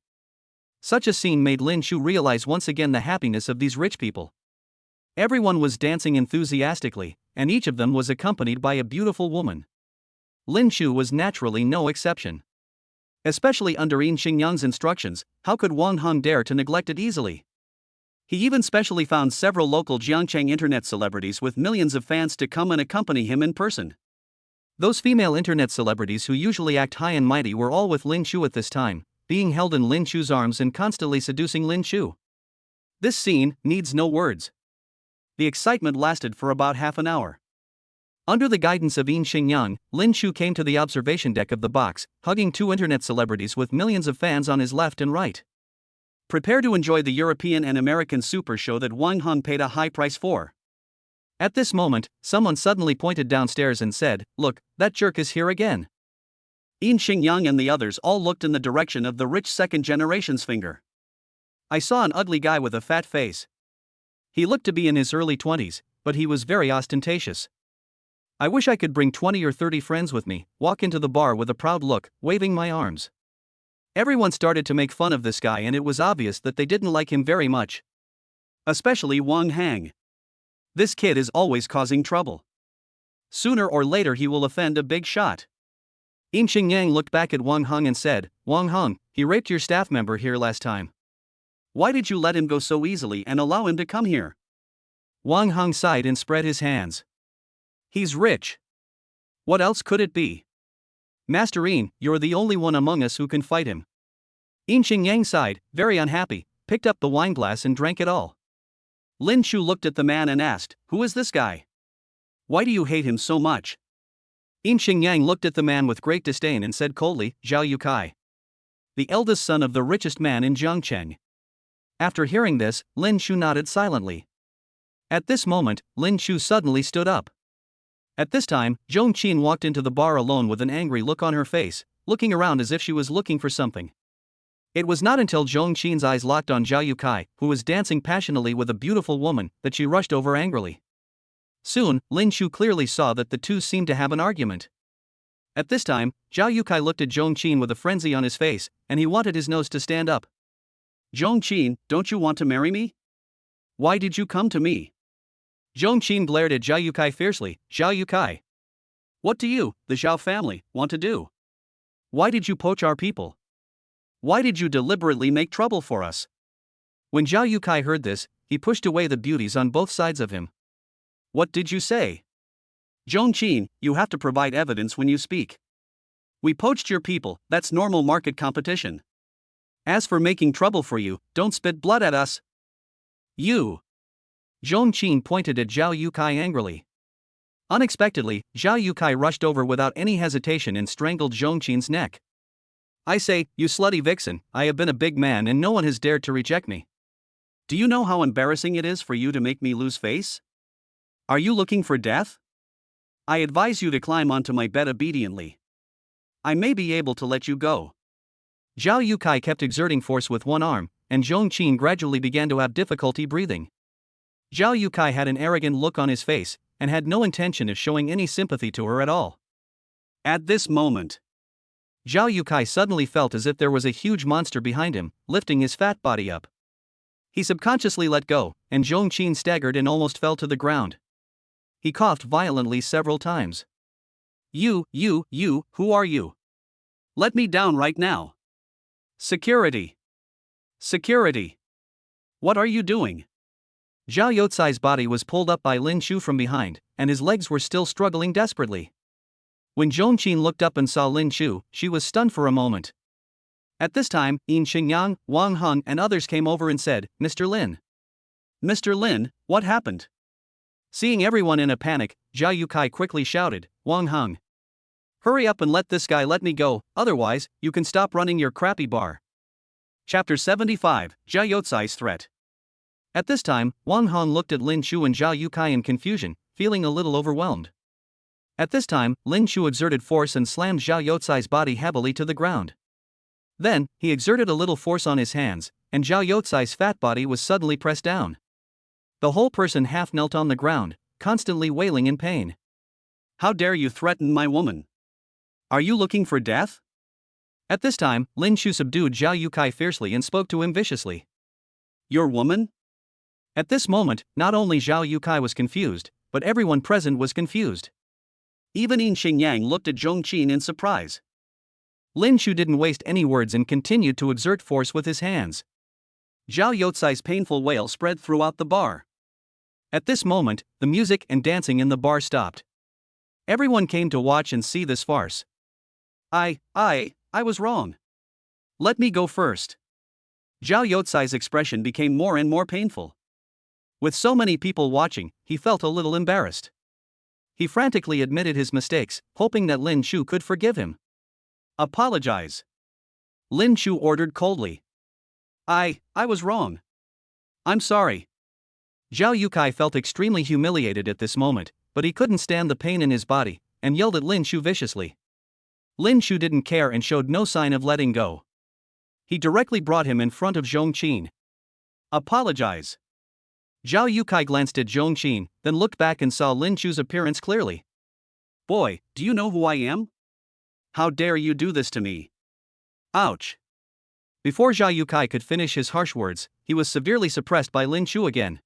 Such a scene made Lin Shu realize once again the happiness of these rich people. Everyone was dancing enthusiastically, and each of them was accompanied by a beautiful woman. Lin Shu was naturally no exception. Especially under Yin Xingyang's instructions, how could Wang Hong dare to neglect it easily? He even specially found several local Jiangcheng internet celebrities with millions of fans to come and accompany him in person. Those female internet celebrities who usually act high and mighty were all with Lin Shu at this time, being held in Lin Shu's arms and constantly seducing Lin Shu. This scene needs no words. The excitement lasted for about half an hour. Under the guidance of Yin Xingyang, Lin Shu came to the observation deck of the box, hugging two internet celebrities with millions of fans on his left and right. Prepare to enjoy the European and American super show that Wang Heng paid a high price for. At this moment, someone suddenly pointed downstairs and said, "Look, that jerk is here again." Yin Xingyang and the others all looked in the direction of the rich second generation's finger. I saw an ugly guy with a fat face. He looked to be in his early 20s, but he was very ostentatious. I wish I could bring 20 or 30 friends with me, walk into the bar with a proud look, waving my arms. Everyone started to make fun of this guy, and it was obvious that they didn't like him very much. Especially Wang Heng. This kid is always causing trouble. Sooner or later he will offend a big shot. Yin Xingyang looked back at Wang Heng and said, "Wang Heng, he raped your staff member here last time. Why did you let him go so easily and allow him to come here?" Wang Heng sighed and spread his hands. "He's rich. What else could it be? Master Yin, you're the only one among us who can fight him." Yin Xingyang sighed, very unhappy, picked up the wineglass and drank it all. Lin Shu looked at the man and asked, "Who is this guy? Why do you hate him so much?" Yin Xingyang looked at the man with great disdain and said coldly, "Zhao Yukai, the eldest son of the richest man in Zhangcheng." After hearing this, Lin Shu nodded silently. At this moment, Lin Shu suddenly stood up. At this time, Zhong Qin walked into the bar alone with an angry look on her face, looking around as if she was looking for something. It was not until Zhong Qin's eyes locked on Zhao Yukai, who was dancing passionately with a beautiful woman, that she rushed over angrily. Soon, Lin Shu clearly saw that the two seemed to have an argument. At this time, Zhao Yukai looked at Zhong Qin with a frenzy on his face, and he wanted his nose to stand up. "Zhong Qin, don't you want to marry me? Why did you come to me?" Zhong Qin glared at Zhao Yukai fiercely. "Zhao Yukai, what do you, the Zhao family, want to do? Why did you poach our people? Why did you deliberately make trouble for us?" When Zhao Yukai heard this, he pushed away the beauties on both sides of him. "What did you say? Zhong Qin, you have to provide evidence when you speak. We poached your people, that's normal market competition. As for making trouble for you, don't spit blood at us. You." Zhong Qin pointed at Zhao Yukai angrily. Unexpectedly, Zhao Yukai rushed over without any hesitation and strangled Zhong Qin's neck. "I say, you slutty vixen, I have been a big man and no one has dared to reject me. Do you know how embarrassing it is for you to make me lose face? Are you looking for death? I advise you to climb onto my bed obediently. I may be able to let you go." Zhao Yukai kept exerting force with one arm, and Zhong Qin gradually began to have difficulty breathing. Zhao Yukai had an arrogant look on his face, and had no intention of showing any sympathy to her at all. At this moment, Zhao Yukai suddenly felt as if there was a huge monster behind him, lifting his fat body up. He subconsciously let go, and Zhong Qin staggered and almost fell to the ground. He coughed violently several times. You, who are you? Let me down right now. Security. Security. What are you doing?" Zhao Yutsai's body was pulled up by Lin Shu from behind, and his legs were still struggling desperately. When Zhong Qin looked up and saw Lin Shu, she was stunned for a moment. At this time, Yin Xingyang, Wang Heng and others came over and said, "Mr. Lin." "Mr. Lin, what happened?" Seeing everyone in a panic, Zhao Yukai quickly shouted, "Wang Heng, hurry up and let this guy let me go, otherwise, you can stop running your crappy bar." Chapter 75, Zhao Yutsai's Threat. At this time, Wang Heng looked at Lin Shu and Zhao Yukai in confusion, feeling a little overwhelmed. At this time, Lin Shu exerted force and slammed Zhao Yutsai's body heavily to the ground. Then, he exerted a little force on his hands, and Zhao Yutsai's fat body was suddenly pressed down. The whole person half knelt on the ground, constantly wailing in pain. "How dare you threaten my woman? Are you looking for death?" At this time, Lin Shu subdued Zhao Yukai fiercely and spoke to him viciously. "Your woman?" At this moment, not only Zhao Yukai was confused, but everyone present was confused. Even Yin Xingyang looked at Zhong Qin in surprise. Lin Shu didn't waste any words and continued to exert force with his hands. Zhao Yutsai's painful wail spread throughout the bar. At this moment, the music and dancing in the bar stopped. Everyone came to watch and see this farce. I was wrong. Let me go first." Zhao Yutsai's expression became more and more painful. With so many people watching, he felt a little embarrassed. He frantically admitted his mistakes, hoping that Lin Shu could forgive him. "Apologize," Lin Shu ordered coldly. I was wrong. I'm sorry. Zhao Yukai felt extremely humiliated at this moment, but he couldn't stand the pain in his body, and yelled at Lin Shu viciously. Lin Shu didn't care and showed no sign of letting go. He directly brought him in front of Zhong Qin. Apologize. Zhao Yukai glanced at Zhong Qin, then looked back and saw Lin Shu's appearance clearly. Boy, do you know who I am? How dare you do this to me? Ouch. Before Zhao Yukai could finish his harsh words, he was severely suppressed by Lin Shu again.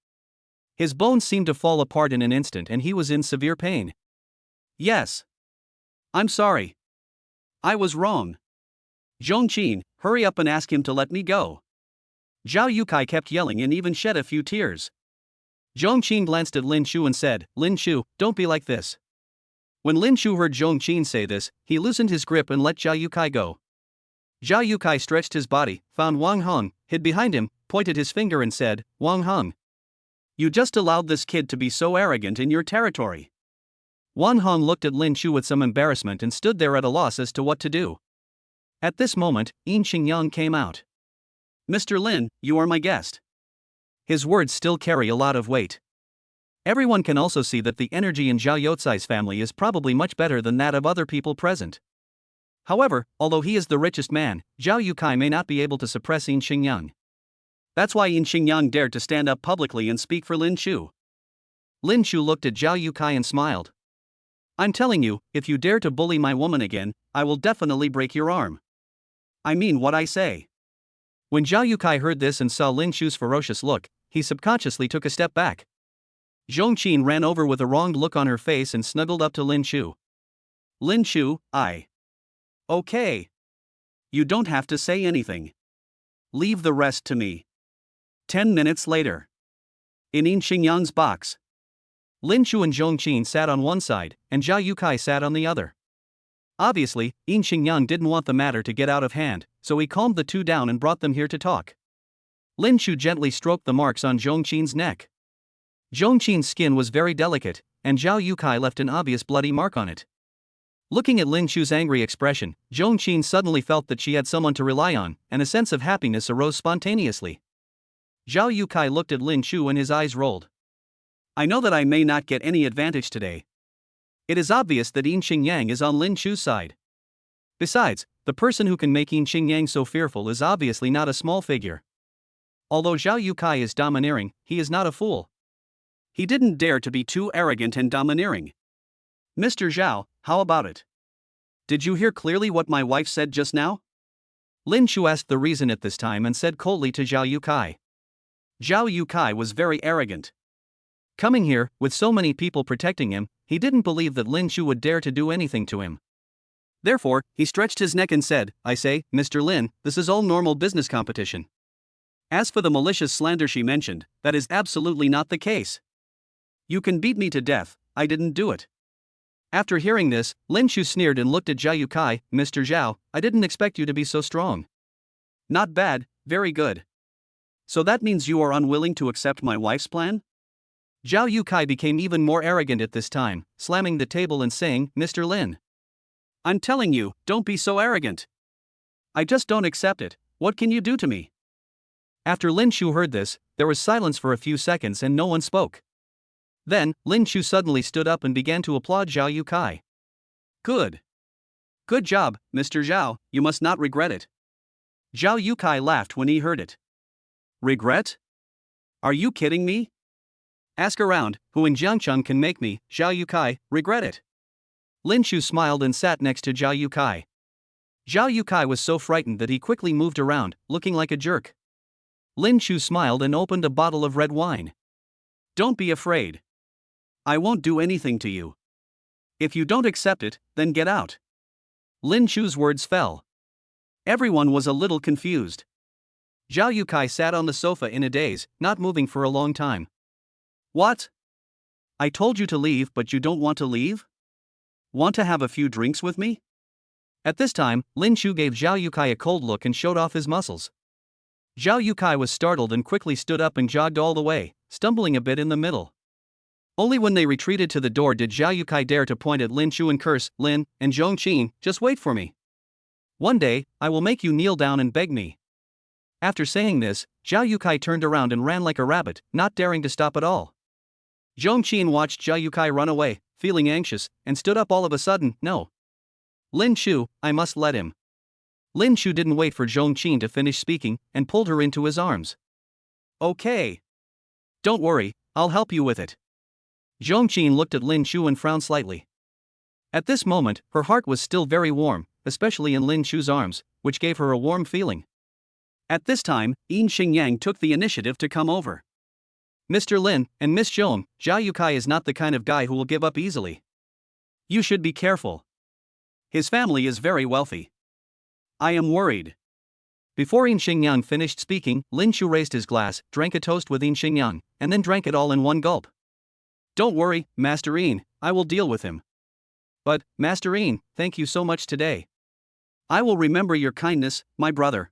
His bones seemed to fall apart in an instant and he was in severe pain. Yes. I'm sorry. I was wrong. Zhong Qin, hurry up and ask him to let me go. Zhao Yukai kept yelling and even shed a few tears. Zhong Qin glanced at Lin Shu and said, Lin Shu, don't be like this. When Lin Shu heard Zhong Qin say this, he loosened his grip and let Zhao Yukai go. Zhao Yukai stretched his body, found Wang Heng, hid behind him, pointed his finger and said, Wang Heng. You just allowed this kid to be so arrogant in your territory. Wang Heng looked at Lin Shu with some embarrassment and stood there at a loss as to what to do. At this moment, Yin Xingyang came out. Mr. Lin, you are my guest. His words still carry a lot of weight. Everyone can also see that the energy in Zhao Youcai's family is probably much better than that of other people present. However, although he is the richest man, Zhao Yukai may not be able to suppress Yin Xingyang. That's why Yin Xingyang dared to stand up publicly and speak for Lin Shu. Lin Shu looked at Zhao Yukai and smiled. I'm telling you, if you dare to bully my woman again, I will definitely break your arm. I mean what I say. When Zhao Yukai heard this and saw Lin Shu's ferocious look, he subconsciously took a step back. Zhong Qin ran over with a wronged look on her face and snuggled up to Lin Shu. Lin Shu, Okay. You don't have to say anything. Leave the rest to me. 10 minutes later. In Yin Xingyang's box. Lin Shu and Zhong Qin sat on one side, and Zhao Yukai sat on the other. Obviously, Yin Xingyang didn't want the matter to get out of hand, so he calmed the two down and brought them here to talk. Lin Shu gently stroked the marks on Zhong Qin's neck. Zhong Qin's skin was very delicate, and Zhao Yukai left an obvious bloody mark on it. Looking at Lin Shu's angry expression, Zhong Qin suddenly felt that she had someone to rely on, and a sense of happiness arose spontaneously. Zhao Yukai looked at Lin Shu and his eyes rolled. I know that I may not get any advantage today. It is obvious that Yin Xingyang is on Lin Shu's side. Besides, the person who can make Yin Xingyang so fearful is obviously not a small figure. Although Zhao Yukai is domineering, he is not a fool. He didn't dare to be too arrogant and domineering. Mr. Zhao, how about it? Did you hear clearly what my wife said just now? Lin Shu asked the reason at this time and said coldly to Zhao Yukai. Zhao Yukai was very arrogant. Coming here, with so many people protecting him, he didn't believe that Lin Shu would dare to do anything to him. Therefore, he stretched his neck and said, I say, Mr. Lin, this is all normal business competition. As for the malicious slander she mentioned, that is absolutely not the case. You can beat me to death, I didn't do it. After hearing this, Lin Shu sneered and looked at Zhao Yukai. Mr. Zhao, I didn't expect you to be so strong. Not bad, very good. So that means you are unwilling to accept my wife's plan? Zhao Yukai became even more arrogant at this time, slamming the table and saying, Mr. Lin. I'm telling you, don't be so arrogant. I just don't accept it, what can you do to me? After Lin Shu heard this, there was silence for a few seconds and no one spoke. Then, Lin Shu suddenly stood up and began to applaud Zhao Yukai. Good. Good job, Mr. Zhao, you must not regret it. Zhao Yukai laughed when he heard it. Regret? Are you kidding me? Ask around, who in Jiangcheng can make me, Zhao Yukai, regret it? Lin Shu smiled and sat next to Zhao Yukai. Zhao Yukai was so frightened that he quickly moved around, looking like a jerk. Lin Shu smiled and opened a bottle of red wine. Don't be afraid. I won't do anything to you. If you don't accept it, then get out. Lin Shu's words fell. Everyone was a little confused. Zhao Yukai sat on the sofa in a daze, not moving for a long time. What? I told you to leave, but you don't want to leave? Want to have a few drinks with me? At this time, Lin Shu gave Zhao Yukai a cold look and showed off his muscles. Zhao Yukai was startled and quickly stood up and jogged all the way, stumbling a bit in the middle. Only when they retreated to the door did Zhao Yukai dare to point at Lin Shu and curse, Lin and Zhong Qin, just wait for me. One day, I will make you kneel down and beg me. After saying this, Zhao Yukai turned around and ran like a rabbit, not daring to stop at all. Zhong Qin watched Zhao Yukai run away, feeling anxious, and stood up all of a sudden. No. Lin Shu, I must let him. Lin Shu didn't wait for Zhong Qin to finish speaking, and pulled her into his arms. Okay. Don't worry, I'll help you with it. Zhong Qin looked at Lin Shu and frowned slightly. At this moment, her heart was still very warm, especially in Lin Shu's arms, which gave her a warm feeling. At this time, Yin Xingyang took the initiative to come over. Mr. Lin and Miss Zhong, Zhao Yukai is not the kind of guy who will give up easily. You should be careful. His family is very wealthy. I am worried. Before Yin Xingyang finished speaking, Lin Shu raised his glass, drank a toast with Yin Xingyang, and then drank it all in one gulp. Don't worry, Master Yin, I will deal with him. But, Master Yin, thank you so much today. I will remember your kindness, my brother.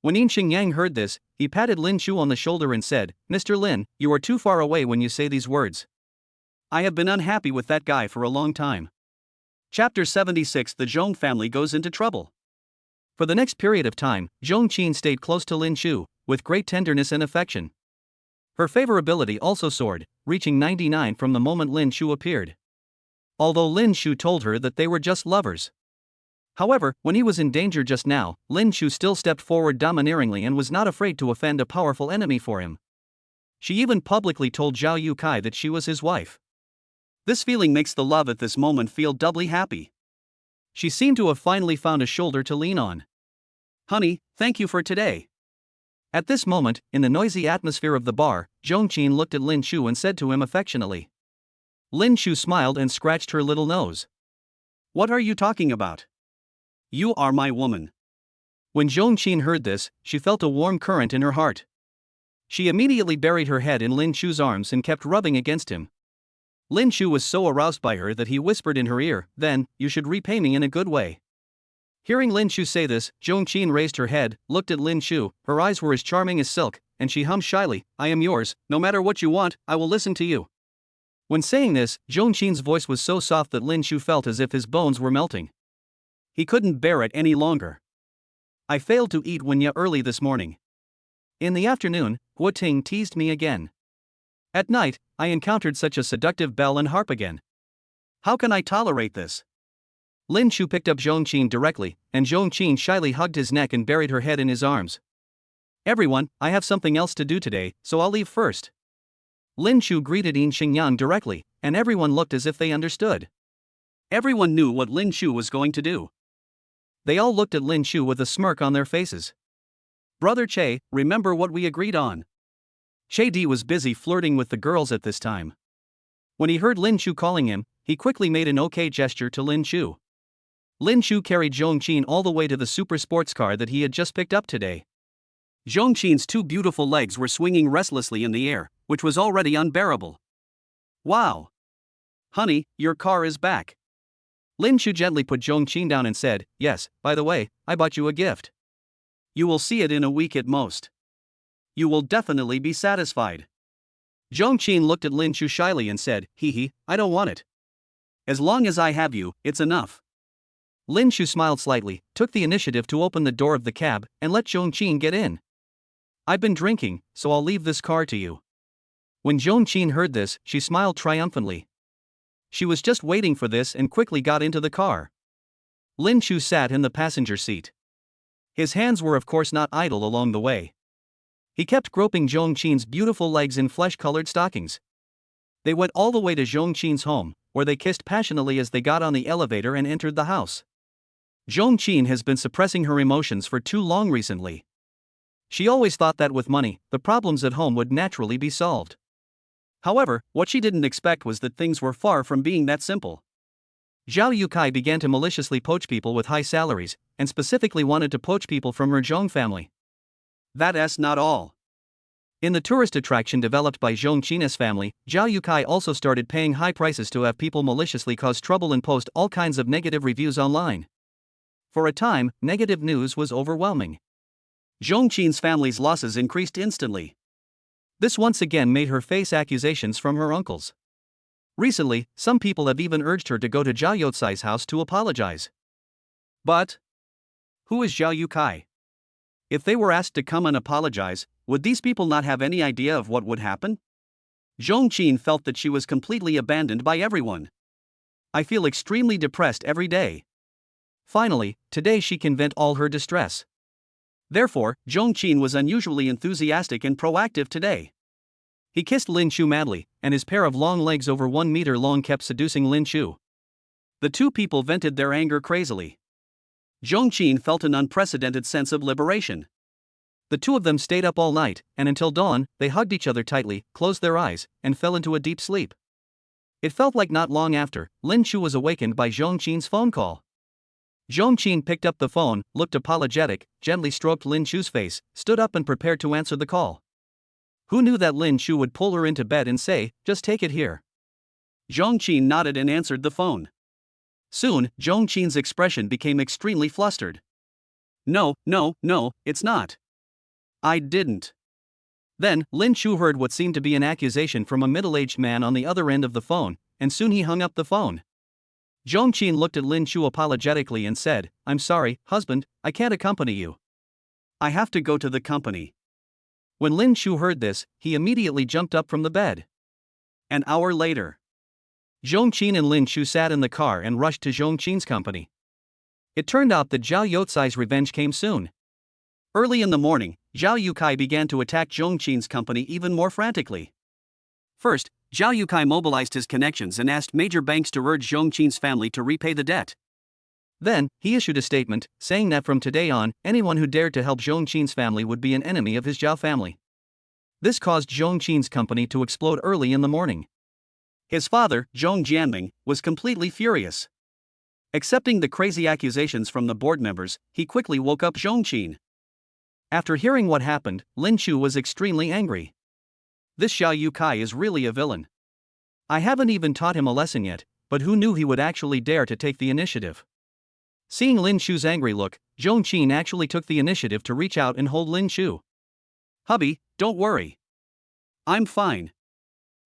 When Yin Xingyang heard this, he patted Lin Shu on the shoulder and said, Mr. Lin, you are too far away when you say these words. I have been unhappy with that guy for a long time. Chapter 76. The Zhong family goes into trouble. For the next period of time, Zhong Qin stayed close to Lin Shu, with great tenderness and affection. Her favorability also soared, reaching 99 from the moment Lin Shu appeared. Although Lin Shu told her that they were just lovers. However, when he was in danger just now, Lin Shu still stepped forward domineeringly and was not afraid to offend a powerful enemy for him. She even publicly told Zhao Yukai that she was his wife. This feeling makes the love at this moment feel doubly happy. She seemed to have finally found a shoulder to lean on. Honey, thank you for today. At this moment, in the noisy atmosphere of the bar, Zhong Qin looked at Lin Shu and said to him affectionately. Lin Shu smiled and scratched her little nose. What are you talking about? You are my woman. When Zhong Qin heard this, she felt a warm current in her heart. She immediately buried her head in Lin Shu's arms and kept rubbing against him. Lin Shu was so aroused by her that he whispered in her ear, then, you should repay me in a good way. Hearing Lin Shu say this, Zhong Qin raised her head, looked at Lin Shu, her eyes were as charming as silk, and she hummed shyly, I am yours, no matter what you want, I will listen to you. When saying this, Zhong Qin's voice was so soft that Lin Shu felt as if his bones were melting. He couldn't bear it any longer. I failed to eat when early this morning. In the afternoon, Guo Ting teased me again. At night, I encountered such a seductive bell and harp again. How can I tolerate this? Lin Shu picked up Zhong Qin directly, and Zhong Qin shyly hugged his neck and buried her head in his arms. Everyone, I have something else to do today, so I'll leave first. Lin Shu greeted Yin Xingyang directly, and everyone looked as if they understood. Everyone knew what Lin Shu was going to do. They all looked at Lin Shu with a smirk on their faces. Brother Che, remember what we agreed on. Che Di was busy flirting with the girls at this time. When he heard Lin Shu calling him, he quickly made an okay gesture to Lin Shu. Lin Shu carried Zhong Qin all the way to the super sports car that he had just picked up today. Zhong Qin's two beautiful legs were swinging restlessly in the air, which was already unbearable. Wow! Honey, your car is back. Lin Shu gently put Zhong Qin down and said, yes, by the way, I bought you a gift. You will see it in a week at most. You will definitely be satisfied. Zhong Qin looked at Lin Shu shyly and said, hee, I don't want it. As long as I have you, it's enough. Lin Shu smiled slightly, took the initiative to open the door of the cab, and let Zhong Qin get in. I've been drinking, so I'll leave this car to you. When Zhong Qin heard this, she smiled triumphantly. She was just waiting for this and quickly got into the car. Lin Shu sat in the passenger seat. His hands were of course not idle along the way. He kept groping Zhong Qin's beautiful legs in flesh-colored stockings. They went all the way to Zhong Qin's home, where they kissed passionately as they got on the elevator and entered the house. Zhong Qin has been suppressing her emotions for too long recently. She always thought that with money, the problems at home would naturally be solved. However, what she didn't expect was that things were far from being that simple. Zhao Yukai began to maliciously poach people with high salaries, and specifically wanted to poach people from her Zhong family. That's not all. In the tourist attraction developed by Zhong Qin's family, Zhao Yukai also started paying high prices to have people maliciously cause trouble and post all kinds of negative reviews online. For a time, negative news was overwhelming. Zhong Qin's family's losses increased instantly. This once again made her face accusations from her uncles. Recently, some people have even urged her to go to Zhao Youcai's house to apologize. But who is Zhao Yukai? If they were asked to come and apologize, would these people not have any idea of what would happen? Zhong Qin felt that she was completely abandoned by everyone. I feel extremely depressed every day. Finally, today she can vent all her distress. Therefore, Zhong Qin was unusually enthusiastic and proactive today. He kissed Lin Shu madly, and his pair of long legs over 1 meter long kept seducing Lin Shu. The two people vented their anger crazily. Zhong Qin felt an unprecedented sense of liberation. The two of them stayed up all night, and until dawn, they hugged each other tightly, closed their eyes, and fell into a deep sleep. It felt like not long after, Lin Shu was awakened by Zhong Qin's phone call. Zhong Qin picked up the phone, looked apologetic, gently stroked Lin Shu's face, stood up and prepared to answer the call. Who knew that Lin Shu would pull her into bed and say, "Just take it here"? Zhong Qin nodded and answered the phone. Soon, Zhong Qin's expression became extremely flustered. No, it's not. I didn't. Then, Lin Shu heard what seemed to be an accusation from a middle-aged man on the other end of the phone, and soon he hung up the phone. Zhong Qin looked at Lin Shu apologetically and said, "I'm sorry, husband, I can't accompany you. I have to go to the company." When Lin Shu heard this, he immediately jumped up from the bed. An hour later, Zhong Qin and Lin Shu sat in the car and rushed to Zhong Qin's company. It turned out that Zhao Youcai's revenge came soon. Early in the morning, Zhao Youcai began to attack Zhong Qin's company even more frantically. First, Zhao Youcai mobilized his connections and asked major banks to urge Zhong Qin's family to repay the debt. Then, he issued a statement, saying that from today on, anyone who dared to help Zhong Qin's family would be an enemy of his Zhao family. This caused Zhong Qin's company to explode early in the morning. His father, Zhong Jianming, was completely furious. Accepting the crazy accusations from the board members, he quickly woke up Zhong Qin. After hearing what happened, Lin Shu was extremely angry. This Zhao Youcai is really a villain. I haven't even taught him a lesson yet, but who knew he would actually dare to take the initiative? Seeing Lin Shu's angry look, Zhong Qin actually took the initiative to reach out and hold Lin Shu. "Hubby, don't worry. I'm fine."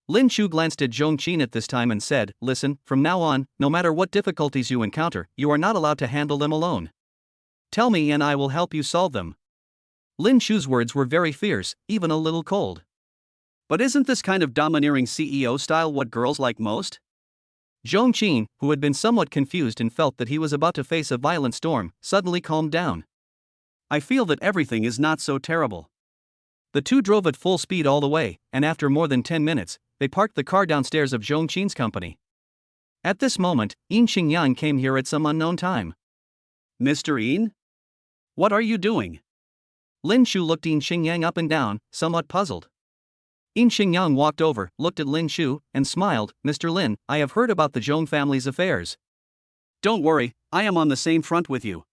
Lin Shu glanced at Zhong Qin at this time and said, "Listen, from now on, no matter what difficulties you encounter, you are not allowed to handle them alone. Tell me and I will help you solve them." Lin Shu's words were very fierce, even a little cold. But isn't this kind of domineering CEO style what girls like most? Zhong Qin, who had been somewhat confused and felt that he was about to face a violent storm, suddenly calmed down. "I feel that everything is not so terrible." The two drove at full speed all the way, and after more than 10 minutes, they parked the car downstairs of Zhong Qin's company. At this moment, Yin Xingyang came here at some unknown time. "Mr. Yin? What are you doing?" Lin Shu looked Yin Xingyang up and down, somewhat puzzled. Yin Xingyang walked over, looked at Lin Shu, and smiled. "Mr. Lin, I have heard about the Zhong family's affairs. Don't worry, I am on the same front with you."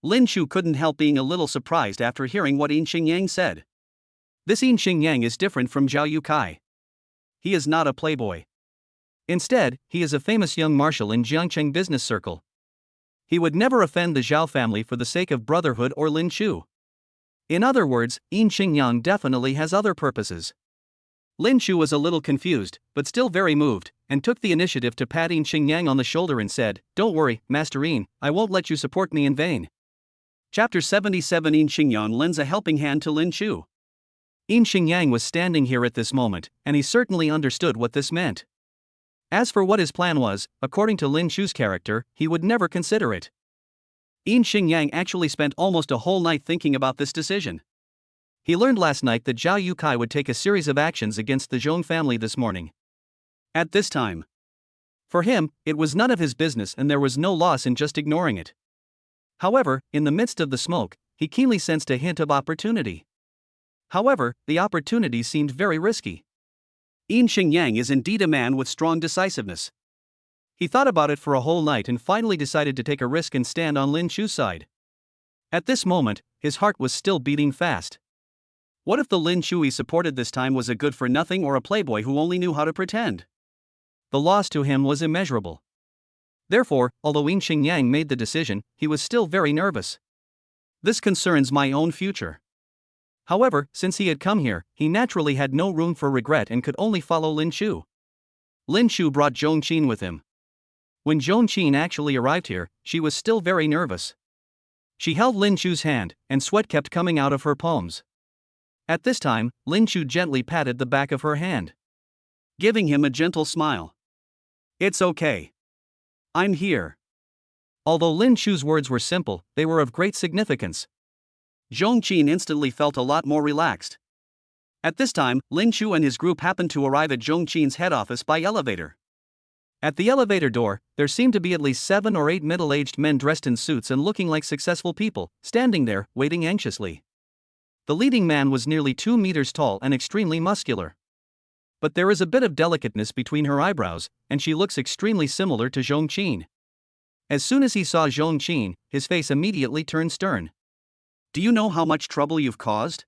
Lin Shu couldn't help being a little surprised after hearing what Yin Xingyang said. This Yin Xingyang is different from Zhao Youcai. He is not a playboy. Instead, he is a famous young marshal in Jiangcheng business circle. He would never offend the Zhao family for the sake of brotherhood or Lin Shu. In other words, Yin Xingyang definitely has other purposes. Lin Shu was a little confused, but still very moved, and took the initiative to pat Yin Xingyang on the shoulder and said, "Don't worry, Master Yin, I won't let you support me in vain." Chapter 77. Yin Xingyang lends a helping hand to Lin Shu. Yin Xingyang was standing here at this moment, and he certainly understood what this meant. As for what his plan was, according to Lin Shu's character, he would never consider it. Yin Xingyang actually spent almost a whole night thinking about this decision. He learned last night that Zhao Youcai would take a series of actions against the Zhong family this morning. At this time, for him, it was none of his business and there was no loss in just ignoring it. However, in the midst of the smoke, he keenly sensed a hint of opportunity. However, the opportunity seemed very risky. Yin Xingyang is indeed a man with strong decisiveness. He thought about it for a whole night and finally decided to take a risk and stand on Lin Shu's side. At this moment, his heart was still beating fast. What if the Lin Shu he supported this time was a good-for-nothing or a playboy who only knew how to pretend? The loss to him was immeasurable. Therefore, although Yin Xingyang made the decision, he was still very nervous. This concerns my own future. However, since he had come here, he naturally had no room for regret and could only follow Lin Shu. Lin Shu brought Zhong Qin with him. When Zhong Qin actually arrived here, she was still very nervous. She held Lin Chu's hand, and sweat kept coming out of her palms. At this time, Lin Chu gently patted the back of her hand, giving him a gentle smile. "It's okay. I'm here." Although Lin Chu's words were simple, they were of great significance. Zhong Qin instantly felt a lot more relaxed. At this time, Lin Chu and his group happened to arrive at Zhong Qin's head office by elevator. At the elevator door, there seemed to be at least 7 or 8 middle-aged men dressed in suits and looking like successful people, standing there, waiting anxiously. The leading man was nearly 2 meters tall and extremely muscular. But there is a bit of delicateness between her eyebrows, and she looks extremely similar to Zhong Qin. As soon as he saw Zhong Qin, his face immediately turned stern. "Do you know how much trouble you've caused?"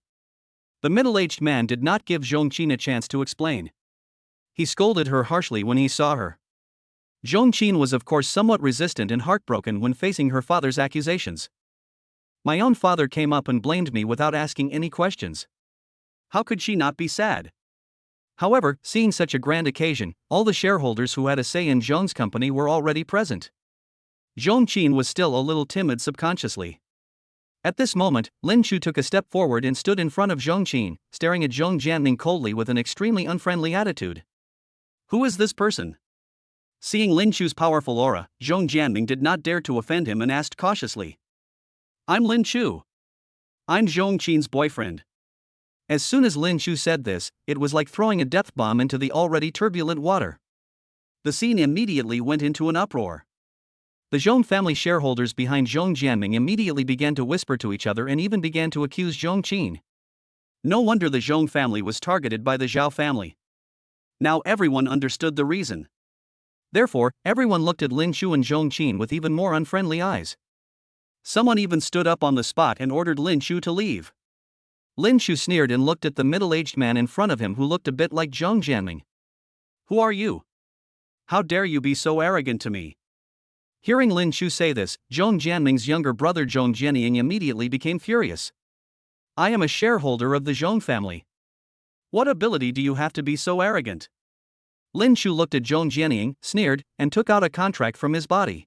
The middle-aged man did not give Zhong Qin a chance to explain. He scolded her harshly when he saw her. Zhong Qin was of course somewhat resistant and heartbroken when facing her father's accusations. "My own father came up and blamed me without asking any questions. How could she not be sad?" However, seeing such a grand occasion, all the shareholders who had a say in Zhong's company were already present. Zhong Qin was still a little timid subconsciously. At this moment, Lin Chu took a step forward and stood in front of Zhong Qin, staring at Zhong Jianming coldly with an extremely unfriendly attitude. "Who is this person?" Seeing Lin Chu's powerful aura, Zhong Jianming did not dare to offend him and asked cautiously. "I'm Lin Chu. I'm Zhong Qin's boyfriend." As soon as Lin Chu said this, it was like throwing a death bomb into the already turbulent water. The scene immediately went into an uproar. The Zhong family shareholders behind Zhong Jianming immediately began to whisper to each other and even began to accuse Zhong Qin. No wonder the Zhong family was targeted by the Zhao family. Now everyone understood the reason. Therefore, everyone looked at Lin Chu and Zhong Qin with even more unfriendly eyes. Someone even stood up on the spot and ordered Lin Chu to leave. Lin Chu sneered and looked at the middle-aged man in front of him who looked a bit like Zhong Jianming. "Who are you? How dare you be so arrogant to me?" Hearing Lin Chu say this, Zhong Jianming's younger brother Zhong Jianying immediately became furious. "I am a shareholder of the Zhong family. What ability do you have to be so arrogant?" Lin Chu looked at Zhong Jianying, sneered, and took out a contract from his body.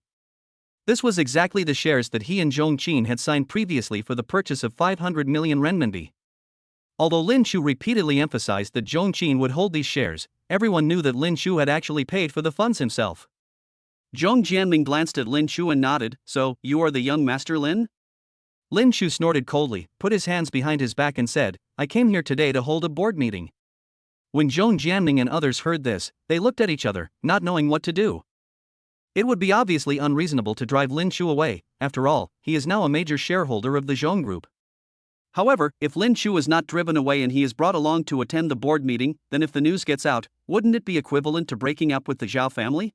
This was exactly the shares that he and Zhong Qin had signed previously for the purchase of 500 million renminbi. Although Lin Chu repeatedly emphasized that Zhong Qin would hold these shares, everyone knew that Lin Chu had actually paid for the funds himself. Zhong Jianming glanced at Lin Chu and nodded. "So, you are the young master Lin?" Lin Chu snorted coldly, put his hands behind his back and said, "I came here today to hold a board meeting." When Zhong Jianming and others heard this, they looked at each other, not knowing what to do. It would be obviously unreasonable to drive Lin Chu away. After all, he is now a major shareholder of the Zhong Group. However, if Lin Chu is not driven away and he is brought along to attend the board meeting, then if the news gets out, wouldn't it be equivalent to breaking up with the Zhao family?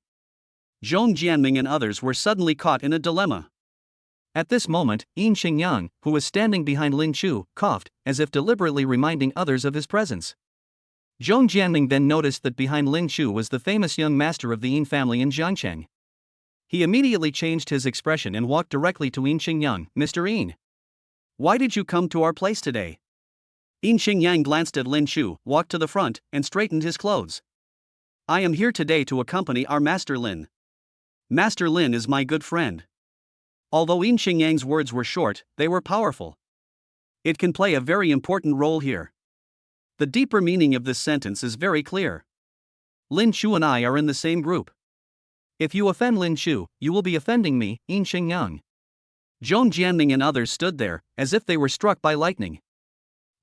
Zhong Jianming and others were suddenly caught in a dilemma. At this moment, Yin Xingyang, who was standing behind Lin Chu, coughed, as if deliberately reminding others of his presence. Zhong Jianming then noticed that behind Lin Chu was the famous young master of the Yin family in Jiangcheng. He immediately changed his expression and walked directly to Yin Xingyang. "Mr. Yin, why did you come to our place today?" Yin Xingyang glanced at Lin Chu, walked to the front, and straightened his clothes. "I am here today to accompany our master Lin. Master Lin is my good friend." Although Yin Xingyang's words were short, they were powerful. It can play a very important role here. The deeper meaning of this sentence is very clear. Lin Chu and I are in the same group. If you offend Lin Chu, you will be offending me, Yin Xingyang. Zhong Jianming and others stood there, as if they were struck by lightning.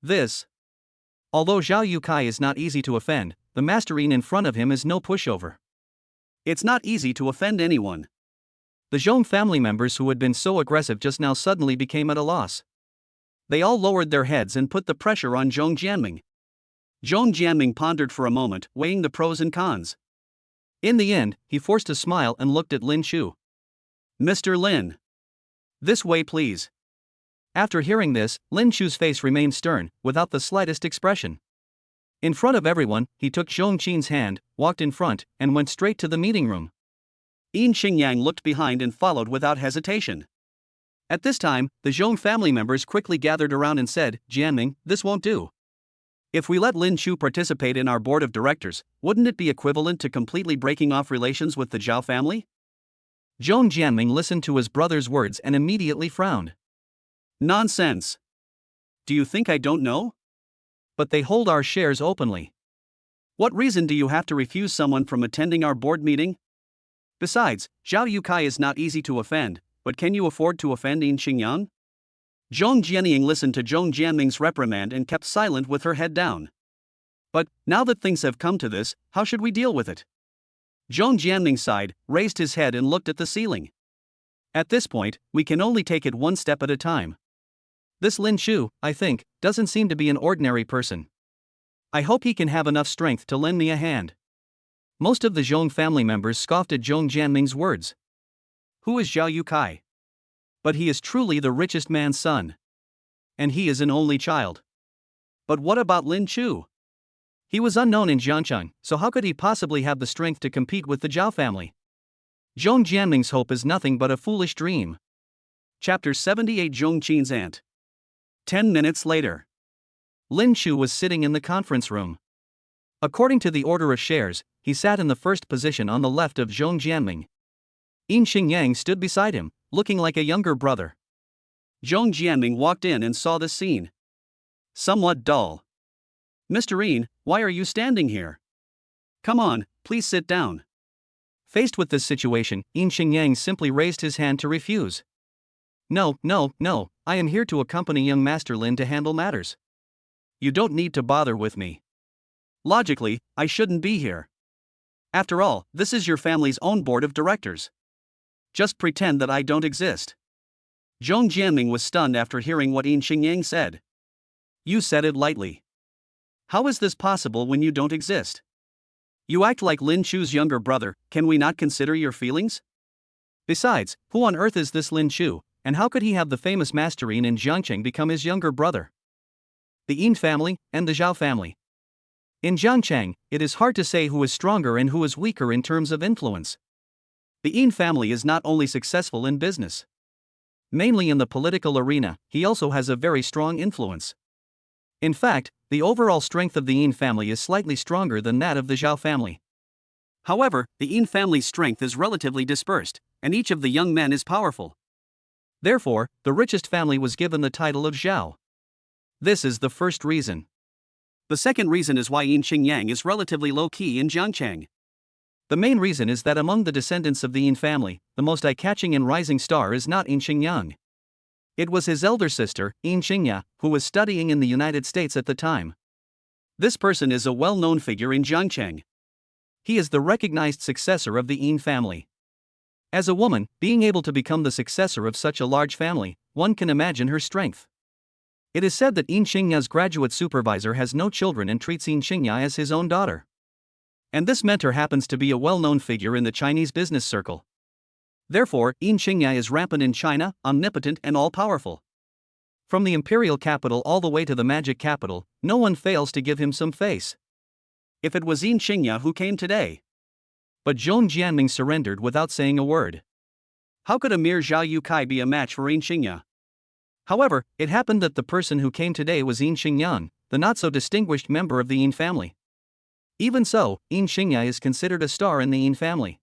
Although Zhao Yukai is not easy to offend, the master Yin in front of him is no pushover. It's not easy to offend anyone. The Zhong family members who had been so aggressive just now suddenly became at a loss. They all lowered their heads and put the pressure on Zhong Jianming. Zhong Jianming pondered for a moment, weighing the pros and cons. In the end, he forced a smile and looked at Lin Chu. "Mr. Lin. This way please." After hearing this, Lin Chu's face remained stern, without the slightest expression. In front of everyone, he took Zhong Qin's hand, walked in front, and went straight to the meeting room. Yin Xingyang looked behind and followed without hesitation. At this time, the Zhong family members quickly gathered around and said, "Jianming, this won't do. If we let Lin Chu participate in our board of directors, wouldn't it be equivalent to completely breaking off relations with the Zhao family?" Zhong Jianming listened to his brother's words and immediately frowned. Nonsense. Do you think I don't know? But they hold our shares openly. What reason do you have to refuse someone from attending our board meeting? Besides, Zhao Yukai is not easy to offend, but can you afford to offend Yin Xingyang? Zhong Jianying listened to Zhong Jianming's reprimand and kept silent with her head down. But, now that things have come to this, how should we deal with it? Zhong Jianming sighed, raised his head and looked at the ceiling. At this point, we can only take it one step at a time. This Lin Shu, I think, doesn't seem to be an ordinary person. I hope he can have enough strength to lend me a hand. Most of the Zhong family members scoffed at Zhong Jianming's words. Who is Zhao Yukai? But he is truly the richest man's son. And he is an only child. But what about Lin Chu? He was unknown in Jiangcheng, so how could he possibly have the strength to compete with the Zhao family? Zhong Jianming's hope is nothing but a foolish dream. Chapter 78 Zhong Qin's Aunt. 10 minutes later. Lin Chu was sitting in the conference room. According to the order of shares, he sat in the first position on the left of Zhong Jianming. Yin Xingyang stood beside him, looking like a younger brother. Zhong Jianming walked in and saw this scene. Somewhat dull. Mr. Yin, why are you standing here? Come on, please sit down. Faced with this situation, Yin Xingyang simply raised his hand to refuse. No, I am here to accompany young Master Lin to handle matters. You don't need to bother with me. Logically, I shouldn't be here. After all, this is your family's own board of directors. Just pretend that I don't exist. Zhong Jianming was stunned after hearing what Yin Xingyang said. You said it lightly. How is this possible when you don't exist? You act like Lin Chu's younger brother, can we not consider your feelings? Besides, who on earth is this Lin Chu, and how could he have the famous Master Yin in Jiangcheng become his younger brother? The Yin family, and the Zhao family. In Jiangcheng, it is hard to say who is stronger and who is weaker in terms of influence. The Yin family is not only successful in business. Mainly in the political arena, he also has a very strong influence. In fact, the overall strength of the Yin family is slightly stronger than that of the Zhao family. However, the Yin family's strength is relatively dispersed, and each of the young men is powerful. Therefore, the richest family was given the title of Zhao. This is the first reason. The second reason is why Yin Xingyang is relatively low-key in Jiangcheng. The main reason is that among the descendants of the Yin family, the most eye-catching and rising star is not Yin Xingyang. It was his elder sister, Yin Xingya, who was studying in the United States at the time. This person is a well-known figure in Jiangcheng. He is the recognized successor of the Yin family. As a woman, being able to become the successor of such a large family, one can imagine her strength. It is said that Yin Xingya's graduate supervisor has no children and treats Yin Xingya as his own daughter. And this mentor happens to be a well-known figure in the Chinese business circle. Therefore, Yin Xingya is rampant in China, omnipotent and all-powerful. From the imperial capital all the way to the magic capital, no one fails to give him some face. If it was Yin Xingya who came today. But Zhong Jianming surrendered without saying a word. How could a mere Zhao Yukai be a match for Yin Xingya? However, it happened that the person who came today was Yin Xingyang, the not-so-distinguished member of the Yin family. Even so, Yin Xingya is considered a star in the Yin family.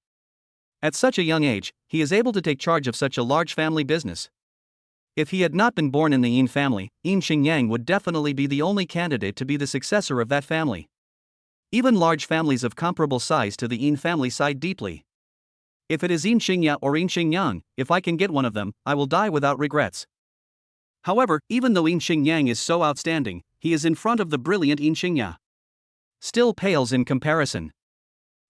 At such a young age, he is able to take charge of such a large family business. If he had not been born in the Yin family, Yin Xingyang would definitely be the only candidate to be the successor of that family. Even large families of comparable size to the Yin family sighed deeply. If it is Yin Xingya or Yin Xingyang, if I can get one of them, I will die without regrets. However, even though Yin Xingyang is so outstanding, he is in front of the brilliant Yin Xingya. Still pales in comparison.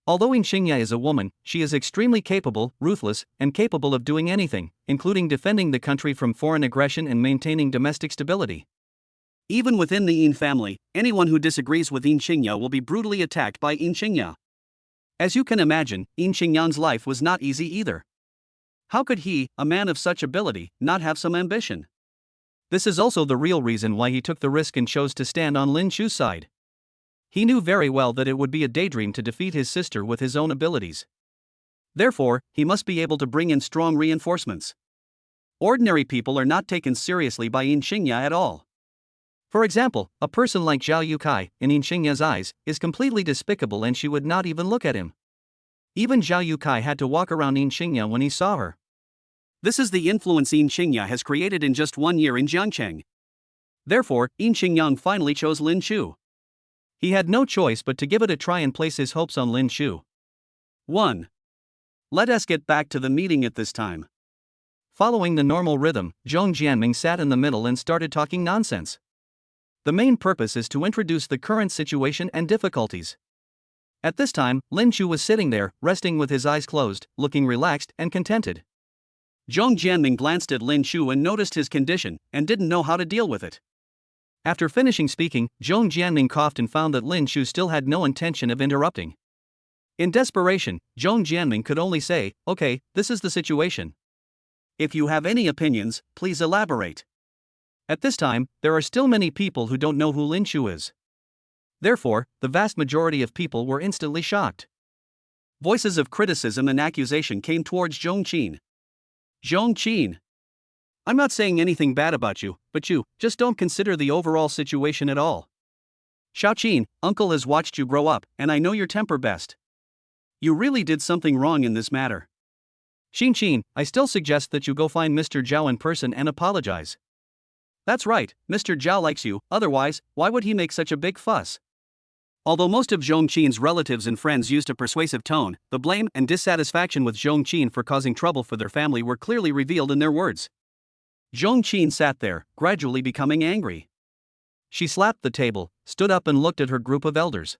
Although Yin Xingya is a woman, she is extremely capable, ruthless, and capable of doing anything, including defending the country from foreign aggression and maintaining domestic stability. Even within the Yin family, anyone who disagrees with Yin Xingya will be brutally attacked by Yin Xingya. As you can imagine, Yin Xingyang's life was not easy either. How could he, a man of such ability, not have some ambition? This is also the real reason why he took the risk and chose to stand on Lin Chu's side. He knew very well that it would be a daydream to defeat his sister with his own abilities. Therefore, he must be able to bring in strong reinforcements. Ordinary people are not taken seriously by Yin Xingya at all. For example, a person like Zhao Yukai, in Yin Xingya's eyes, is completely despicable and she would not even look at him. Even Zhao Yukai had to walk around Yin Xingya when he saw her. This is the influence Yin Qingya has created in just 1 year in Jiangcheng. Therefore, Yin Qingyang finally chose Lin Chu. He had no choice but to give it a try and place his hopes on Lin Chu. 1. Let us get back to the meeting at this time. Following the normal rhythm, Zhong Jianming sat in the middle and started talking nonsense. The main purpose is to introduce the current situation and difficulties. At this time, Lin Chu was sitting there, resting with his eyes closed, looking relaxed and contented. Zhong Jianming glanced at Lin Chu and noticed his condition, and didn't know how to deal with it. After finishing speaking, Zhong Jianming coughed and found that Lin Chu still had no intention of interrupting. In desperation, Zhong Jianming could only say, "Okay, this is the situation. If you have any opinions, please elaborate." At this time, there are still many people who don't know who Lin Chu is. Therefore, the vast majority of people were instantly shocked. Voices of criticism and accusation came towards Zhong Qin. Zhong Qin, I'm not saying anything bad about you, but you just don't consider the overall situation at all. Xiao Qin, uncle has watched you grow up, and I know your temper best. You really did something wrong in this matter. Xin Qin, I still suggest that you go find Mr. Zhao in person and apologize. That's right, Mr. Zhao likes you, otherwise, why would he make such a big fuss? Although most of Zhong Qin's relatives and friends used a persuasive tone, the blame and dissatisfaction with Zhong Qin for causing trouble for their family were clearly revealed in their words. Zhong Qin sat there, gradually becoming angry. She slapped the table, stood up and looked at her group of elders.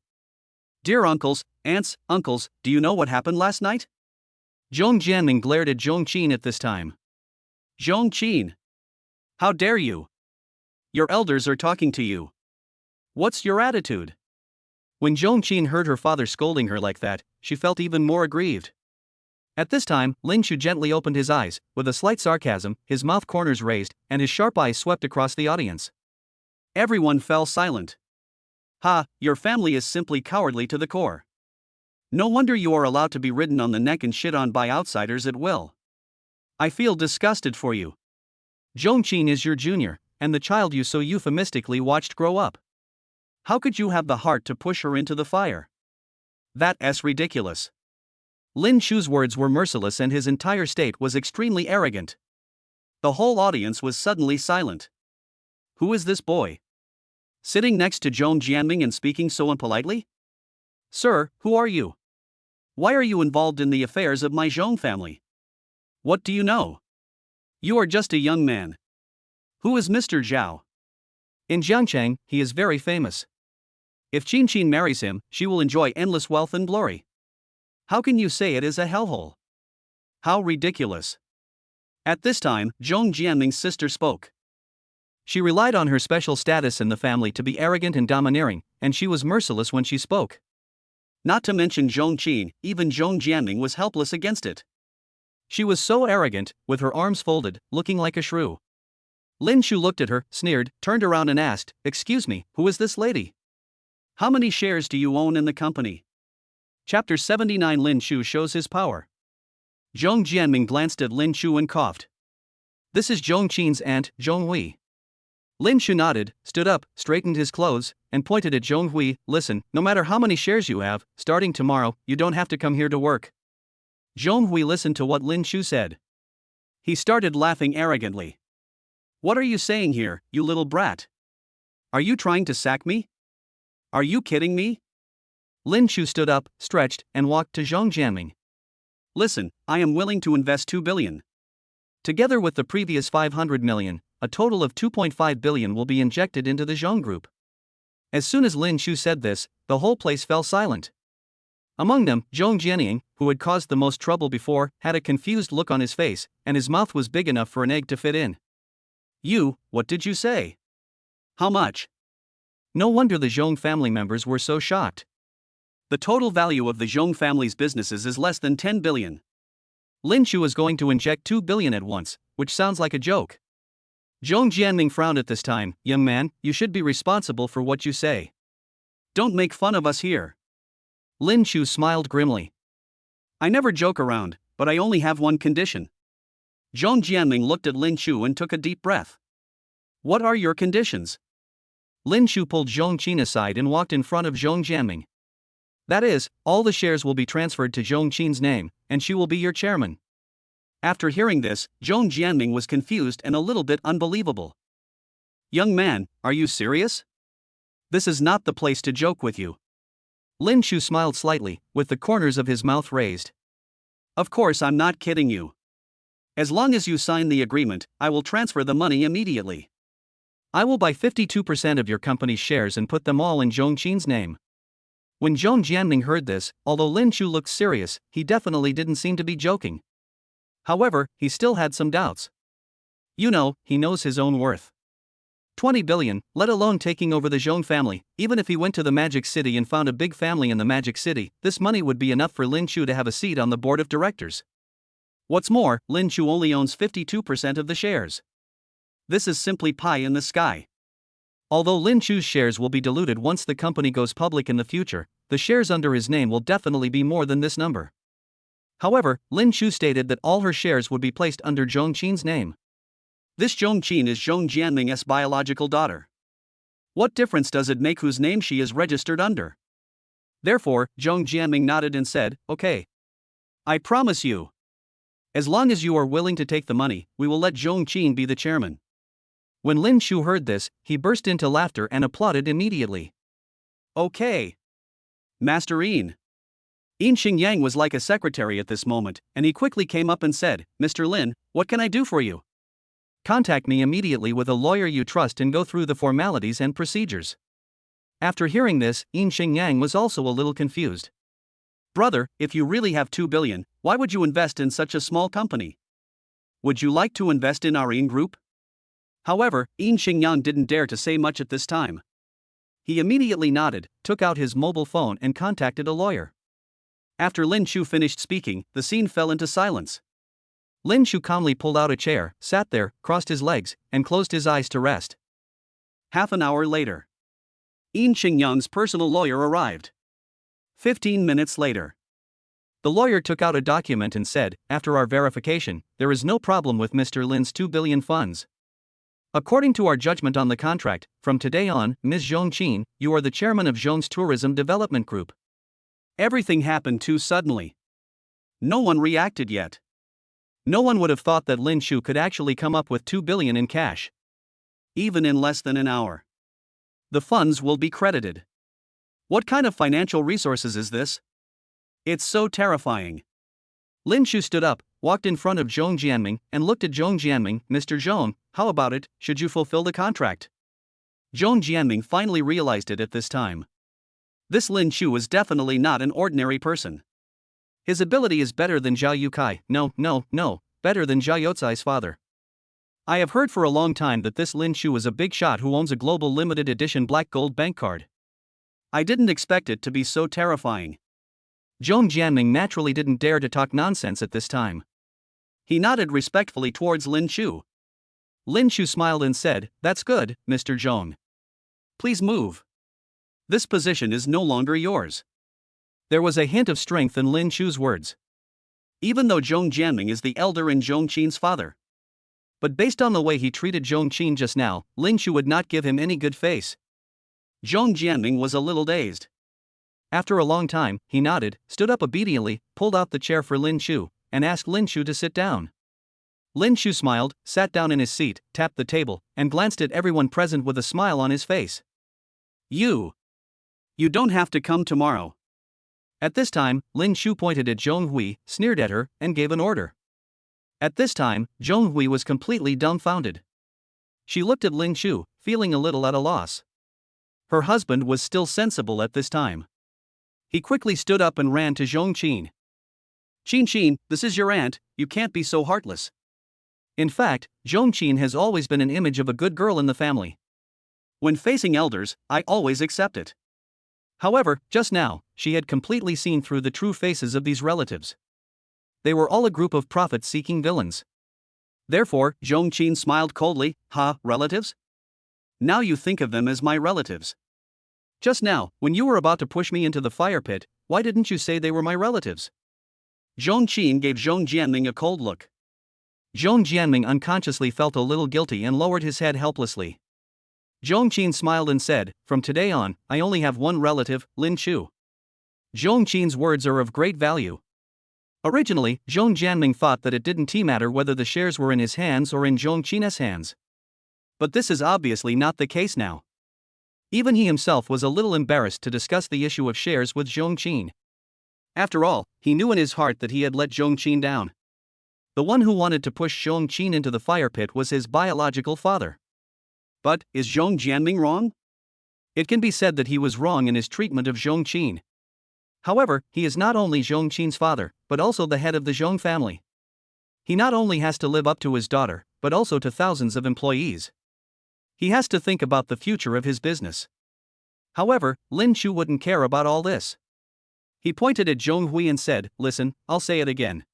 Dear uncles, aunts, uncles, do you know what happened last night? Zhong Jianming glared at Zhong Qin at this time. Zhong Qin, how dare you? Your elders are talking to you. What's your attitude? When Zhong Qin heard her father scolding her like that, she felt even more aggrieved. At this time, Lin Chu gently opened his eyes, with a slight sarcasm, his mouth corners raised, and his sharp eyes swept across the audience. Everyone fell silent. Ha, your family is simply cowardly to the core. No wonder you are allowed to be ridden on the neck and shit on by outsiders at will. I feel disgusted for you. Zhong Qin is your junior, and the child you so euphemistically watched grow up. How could you have the heart to push her into the fire? That's ridiculous. Lin Chu's words were merciless and his entire state was extremely arrogant. The whole audience was suddenly silent. Who is this boy? Sitting next to Zhong Jianming and speaking so impolitely? Sir, who are you? Why are you involved in the affairs of my Zhong family? What do you know? You are just a young man. Who is Mr. Zhao? In Jiangcheng, he is very famous. If Qin Qin marries him, she will enjoy endless wealth and glory. How can you say it is a hellhole? How ridiculous. At this time, Zhong Jianming's sister spoke. She relied on her special status in the family to be arrogant and domineering, and she was merciless when she spoke. Not to mention Zhong Qin, even Zhong Jianming was helpless against it. She was so arrogant, with her arms folded, looking like a shrew. Lin Chu looked at her, sneered, turned around and asked, "Excuse me, who is this lady? How many shares do you own in the company?" Chapter 79. Lin Chu shows his power. Zhong Jianming glanced at Lin Chu and coughed. This is Zhong Qin's aunt, Zhong Hui. Lin Chu nodded, stood up, straightened his clothes, and pointed at Zhong Hui. Listen, no matter how many shares you have, starting tomorrow, you don't have to come here to work. Zhong Hui listened to what Lin Chu said. He started laughing arrogantly. What are you saying here, you little brat? Are you trying to sack me? Are you kidding me? Lin Chu stood up, stretched, and walked to Zhong Jianming. Listen, I am willing to invest 2 billion. Together with the previous 500 million, a total of 2.5 billion will be injected into the Zhong Group. As soon as Lin Chu said this, the whole place fell silent. Among them, Zhong Jianming, who had caused the most trouble before, had a confused look on his face, and his mouth was big enough for an egg to fit in. What did you say? How much? No wonder the Zhong family members were so shocked. The total value of the Zhong family's businesses is less than 10 billion. Lin Chu is going to inject 2 billion at once, which sounds like a joke. Zhong Jianming frowned at this time. Young man, you should be responsible for what you say. Don't make fun of us here. Lin Chu smiled grimly. I never joke around, but I only have one condition. Zhong Jianming looked at Lin Chu and took a deep breath. What are your conditions? Lin Chu pulled Zhong Qin aside and walked in front of Zhong Jianming. That is, all the shares will be transferred to Zhong Qin's name, and she will be your chairman. After hearing this, Zhong Jianming was confused and a little bit unbelievable. "Young man, are you serious? This is not the place to joke with you." Lin Shu smiled slightly, with the corners of his mouth raised. "Of course I'm not kidding you. As long as you sign the agreement, I will transfer the money immediately. I will buy 52% of your company's shares and put them all in Zhong Qin's name." When Zhong Jianming heard this, although Lin Shu looked serious, he definitely didn't seem to be joking. However, he still had some doubts. You know, he knows his own worth. 20 billion, let alone taking over the Zhong family. Even if he went to the Magic City and found a big family in the Magic City, this money would be enough for Lin Shu to have a seat on the board of directors. What's more, Lin Shu only owns 52% of the shares. This is simply pie in the sky. Although Lin Shu's shares will be diluted once the company goes public in the future, the shares under his name will definitely be more than this number. However, Lin Shu stated that all her shares would be placed under Zhong Qin's name. This Zhong Qin is Zhong Jianming's biological daughter. What difference does it make whose name she is registered under? Therefore, Zhong Jianming nodded and said, "Okay. I promise you. As long as you are willing to take the money, we will let Zhong Qin be the chairman." When Lin Shu heard this, he burst into laughter and applauded immediately. "Okay. Master Yin." Yin Xingyang was like a secretary at this moment, and he quickly came up and said, "Mr. Lin, what can I do for you?" "Contact me immediately with a lawyer you trust and go through the formalities and procedures." After hearing this, Yin Xingyang was also a little confused. "Brother, if you really have 2 billion, why would you invest in such a small company? Would you like to invest in our Yin Group?" However, Yin Xingyang didn't dare to say much at this time. He immediately nodded, took out his mobile phone and contacted a lawyer. After Lin Shu finished speaking, the scene fell into silence. Lin Shu calmly pulled out a chair, sat there, crossed his legs, and closed his eyes to rest. Half an hour later, Yin Xingyang's personal lawyer arrived. 15 minutes later, the lawyer took out a document and said, "After our verification, there is no problem with Mr. Lin's 2 billion funds. According to our judgment on the contract, from today on, Ms. Zhong Qin, you are the chairman of Zhong's Tourism Development Group." Everything happened too suddenly. No one reacted yet. No one would have thought that Lin Shu could actually come up with 2 billion in cash. Even in less than an hour. The funds will be credited. What kind of financial resources is this? It's so terrifying. Lin Shu stood up, walked in front of Zhong Jianming, and looked at Zhong Jianming. "Mr. Zhong, how about it, should you fulfill the contract?" Zhong Jianming finally realized it at this time. This Lin Shu was definitely not an ordinary person. His ability is better than Zhao Yukai, no, better than Zhao Youcai's father. I have heard for a long time that this Lin Shu is a big shot who owns a global limited edition black gold bank card. I didn't expect it to be so terrifying. Zhong Jianming naturally didn't dare to talk nonsense at this time. He nodded respectfully towards Lin Shu. Lin Shu smiled and said, "That's good, Mr. Zhong. Please move. This position is no longer yours." There was a hint of strength in Lin Shu's words. Even though Zhong Jianming is the elder and Zhong Qin's father. But based on the way he treated Zhong Qin just now, Lin Shu would not give him any good face. Zhong Jianming was a little dazed. After a long time, he nodded, stood up obediently, pulled out the chair for Lin Shu, and asked Lin Shu to sit down. Lin Shu smiled, sat down in his seat, tapped the table, and glanced at everyone present with a smile on his face. You don't have to come tomorrow." At this time, Lin Shu pointed at Zhong Hui, sneered at her, and gave an order. At this time, Zhong Hui was completely dumbfounded. She looked at Lin Shu, feeling a little at a loss. Her husband was still sensible at this time. He quickly stood up and ran to Zhong Qin. Qin, this is your aunt, you can't be so heartless." In fact, Zhong Qin has always been an image of a good girl in the family. When facing elders, I always accept it. However, just now, she had completely seen through the true faces of these relatives. They were all a group of profit-seeking villains. Therefore, Zhong Qin smiled coldly. Relatives? Now you think of them as my relatives. Just now, when you were about to push me into the fire pit, why didn't you say they were my relatives?" Zhong Qin gave Zhong Jianming a cold look. Zhong Jianming unconsciously felt a little guilty and lowered his head helplessly. Zhong Qin smiled and said, "From today on, I only have one relative, Lin Shu." Zhong Qin's words are of great value. Originally, Zhong Jianming thought that it didn't matter whether the shares were in his hands or in Zhong Qin's hands. But this is obviously not the case now. Even he himself was a little embarrassed to discuss the issue of shares with Zhong Qin. After all, he knew in his heart that he had let Zhong Qin down. The one who wanted to push Zhong Qin into the fire pit was his biological father. But, is Zhong Jianming wrong? It can be said that he was wrong in his treatment of Zhong Qin. However, he is not only Zhong Qin's father, but also the head of the Zhong family. He not only has to live up to his daughter, but also to thousands of employees. He has to think about the future of his business. However, Lin Chu wouldn't care about all this. He pointed at Zhong Hui and said, "Listen, I'll say it again.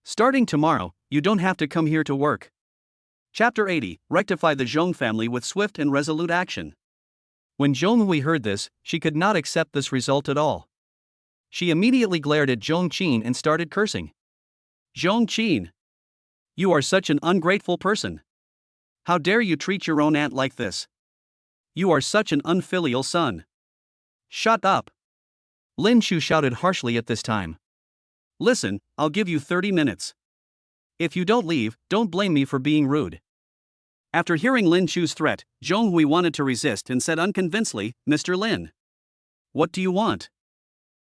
Starting tomorrow, you don't have to come here to work." Chapter 80, Rectify the Zhong family with swift and resolute action. When Zhong Hui heard this, she could not accept this result at all. She immediately glared at Zhong Qin and started cursing. "Zhong Qin! You are such an ungrateful person. How dare you treat your own aunt like this? You are such an unfilial son. Shut up!" Lin Chu shouted harshly at this time. "Listen, I'll give you 30 minutes. If you don't leave, don't blame me for being rude." After hearing Lin Chu's threat, Zhong Hui wanted to resist and said unconvincingly, "Mr. Lin. What do you want?"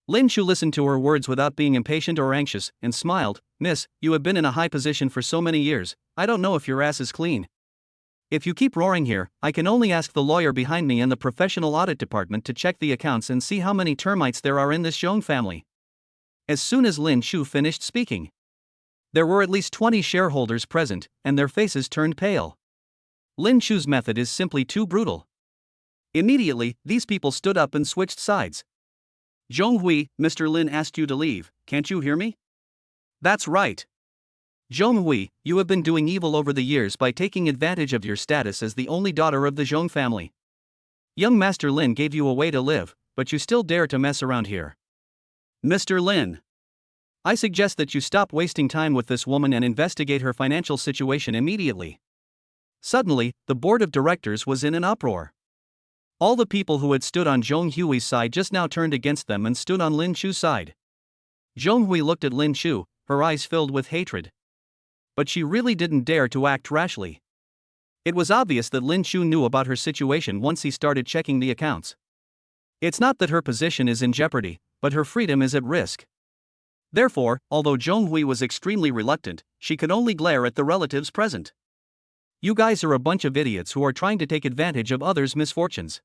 Lin Chu listened to her words without being impatient or anxious, and smiled. "Miss, you have been in a high position for so many years, I don't know if your ass is clean. If you keep roaring here, I can only ask the lawyer behind me and the professional audit department to check the accounts and see how many termites there are in this Zhong family." As soon as Lin Chu finished speaking, there were at least 20 shareholders present, and their faces turned pale. Lin Chu's method is simply too brutal. Immediately, these people stood up and switched sides. "Zhong Hui, Mr. Lin asked you to leave, can't you hear me?" "That's right. Zhong Hui, you have been doing evil over the years by taking advantage of your status as the only daughter of the Zhong family. Young Master Lin gave you a way to live, but you still dare to mess around here. Mr. Lin, I suggest that you stop wasting time with this woman and investigate her financial situation immediately." Suddenly, the board of directors was in an uproar. All the people who had stood on Zhong Hui's side just now turned against them and stood on Lin Chu's side. Zhong Hui looked at Lin Chu, her eyes filled with hatred. But she really didn't dare to act rashly. It was obvious that Lin Chu knew about her situation once he started checking the accounts. It's not that her position is in jeopardy, but her freedom is at risk. Therefore, although Zhong Hui was extremely reluctant, she could only glare at the relatives present. "You guys are a bunch of idiots who are trying to take advantage of others' misfortunes.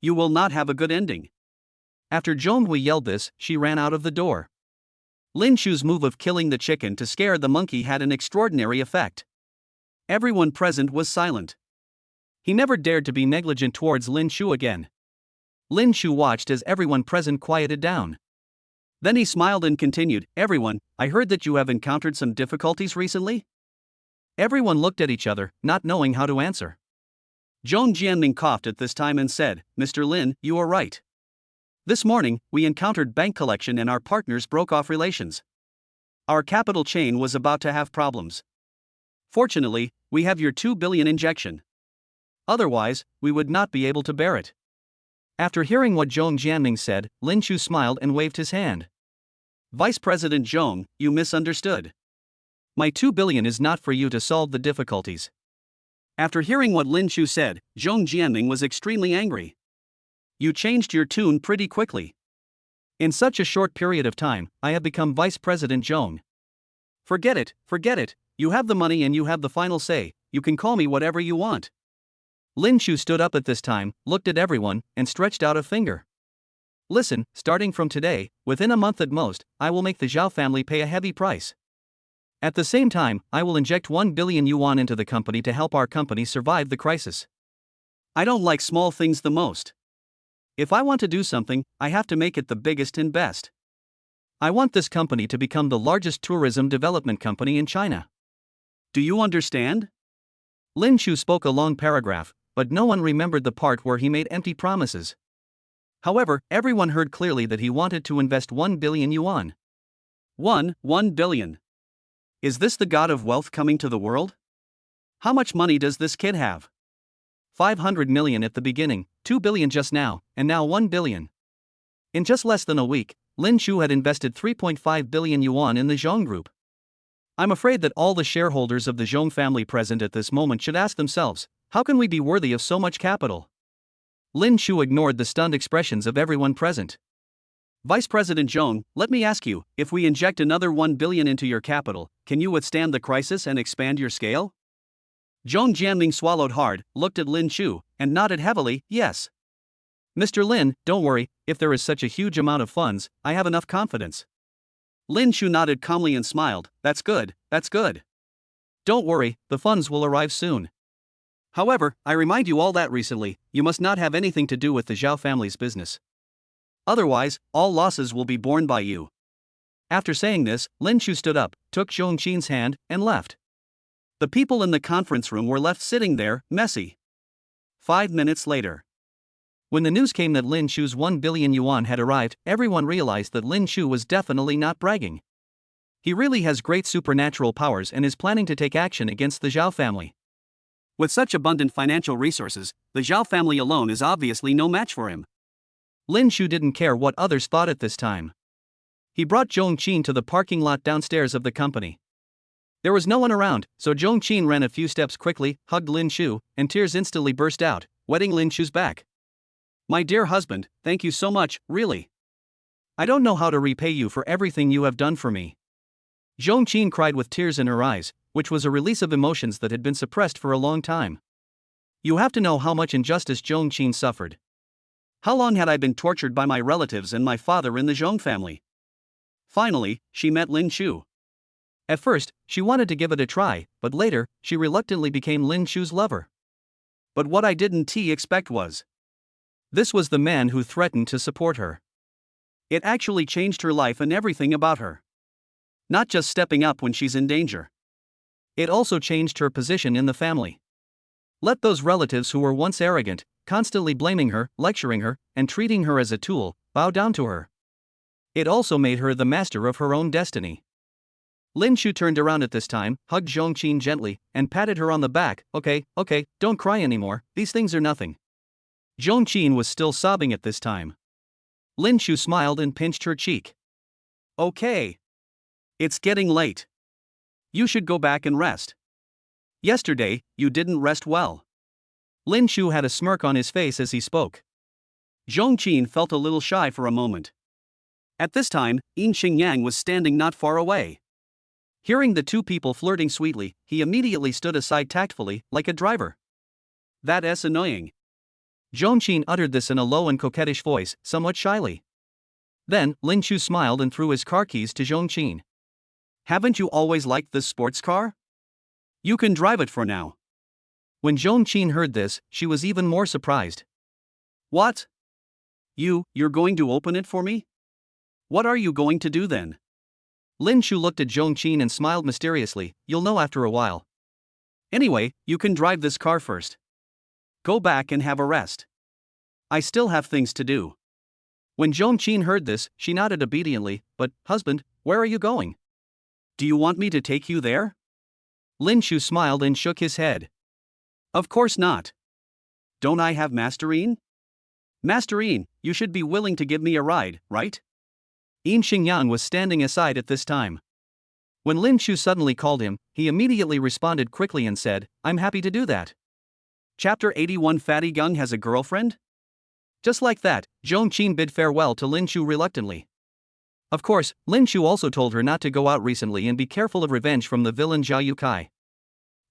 You will not have a good ending." After Zhong Hui yelled this, she ran out of the door. Lin Chu's move of killing the chicken to scare the monkey had an extraordinary effect. Everyone present was silent. He never dared to be negligent towards Lin Chu again. Lin Chu watched as everyone present quieted down. Then he smiled and continued, "Everyone, I heard that you have encountered some difficulties recently?" Everyone looked at each other, not knowing how to answer. Zhong Jianming coughed at this time and said, "Mr. Lin, you are right. This morning, we encountered bank collection and our partners broke off relations. Our capital chain was about to have problems. Fortunately, we have your 2 billion injection. Otherwise, we would not be able to bear it." After hearing what Zhong Jianming said, Lin Chu smiled and waved his hand. "Vice President Zhong, you misunderstood. My 2 billion is not for you to solve the difficulties." After hearing what Lin Chu said, Zhong Jianming was extremely angry. "You changed your tune pretty quickly. In such a short period of time, I have become Vice President Zhong. Forget it, you have the money and you have the final say, you can call me whatever you want." Lin Chu stood up at this time, looked at everyone, and stretched out a finger. "Listen, starting from today, within a month at most, I will make the Zhao family pay a heavy price. At the same time, I will inject 1 billion yuan into the company to help our company survive the crisis. I don't like small things the most. If I want to do something, I have to make it the biggest and best. I want this company to become the largest tourism development company in China. Do you understand?" Lin Chu spoke a long paragraph, but no one remembered the part where he made empty promises. However, everyone heard clearly that he wanted to invest 1 billion yuan. 1 billion. Is this the god of wealth coming to the world? How much money does this kid have? 500 million at the beginning, 2 billion just now, and now 1 billion. In just less than a week, Lin Shu had invested 3.5 billion yuan in the Zhong Group. I'm afraid that all the shareholders of the Zhong family present at this moment should ask themselves, how can we be worthy of so much capital? Lin Shu ignored the stunned expressions of everyone present. Vice President Zhong, let me ask you, if we inject another 1 billion into your capital, can you withstand the crisis and expand your scale? Zhong Jianming swallowed hard, looked at Lin Shu, and nodded heavily, yes. Mr. Lin, don't worry, if there is such a huge amount of funds, I have enough confidence. Lin Shu nodded calmly and smiled, that's good, that's good. Don't worry, the funds will arrive soon. However, I remind you all that recently, you must not have anything to do with the Zhao family's business. Otherwise, all losses will be borne by you. After saying this, Lin Shu stood up, took Zhong Qin's hand, and left. The people in the conference room were left sitting there, messy. 5 minutes later. When the news came that Lin Shu's 1 billion yuan had arrived, everyone realized that Lin Shu was definitely not bragging. He really has great supernatural powers and is planning to take action against the Zhao family. With such abundant financial resources, the Zhao family alone is obviously no match for him. Lin Shu didn't care what others thought at this time. He brought Zhong Qin to the parking lot downstairs of the company. There was no one around, so Zhong Qin ran a few steps quickly, hugged Lin Shu, and tears instantly burst out, wetting Lin Shu's back. My dear husband, thank you so much, really. I don't know how to repay you for everything you have done for me. Zhong Qin cried with tears in her eyes, which was a release of emotions that had been suppressed for a long time. You have to know how much injustice Zhong Qin suffered. How long had I been tortured by my relatives and my father in the Zhong family? Finally, she met Lin Shu. At first, she wanted to give it a try, but later, she reluctantly became Lin Shu's lover. But what I didn't expect was, this was the man who threatened to support her. It actually changed her life and everything about her. Not just stepping up when she's in danger. It also changed her position in the family. Let those relatives who were once arrogant, constantly blaming her, lecturing her, and treating her as a tool, bow down to her. It also made her the master of her own destiny. Lin Shu turned around at this time, hugged Zhong Qin gently, and patted her on the back. Okay, don't cry anymore, these things are nothing. Zhong Qin was still sobbing at this time. Lin Shu smiled and pinched her cheek. Okay. It's getting late. You should go back and rest. Yesterday, you didn't rest well. Lin Shu had a smirk on his face as he spoke. Zhong Qin felt a little shy for a moment. At this time, Yin Xingyang was standing not far away. Hearing the two people flirting sweetly, he immediately stood aside tactfully, like a driver. That's annoying. Zhong Qin uttered this in a low and coquettish voice, somewhat shyly. Then, Lin Shu smiled and threw his car keys to Zhong Qin. Haven't you always liked this sports car? You can drive it for now. When Zhong Qin heard this, she was even more surprised. What? You're going to open it for me? What are you going to do then? Lin Shu looked at Zhong Qin and smiled mysteriously, you'll know after a while. Anyway, you can drive this car first. Go back and have a rest. I still have things to do. When Zhong Qin heard this, she nodded obediently, but, husband, where are you going? Do you want me to take you there? Lin Shu smiled and shook his head. Of course not. Don't I have Master Yin? Master Yin, you should be willing to give me a ride, right? Yin Xingyang was standing aside at this time. When Lin Shu suddenly called him, he immediately responded quickly and said, I'm happy to do that. Chapter 81 Fatty Gung has a girlfriend? Just like that, Zhong Qin bid farewell to Lin Shu reluctantly. Of course, Lin Shu also told her not to go out recently and be careful of revenge from the villain Zhao Yukai.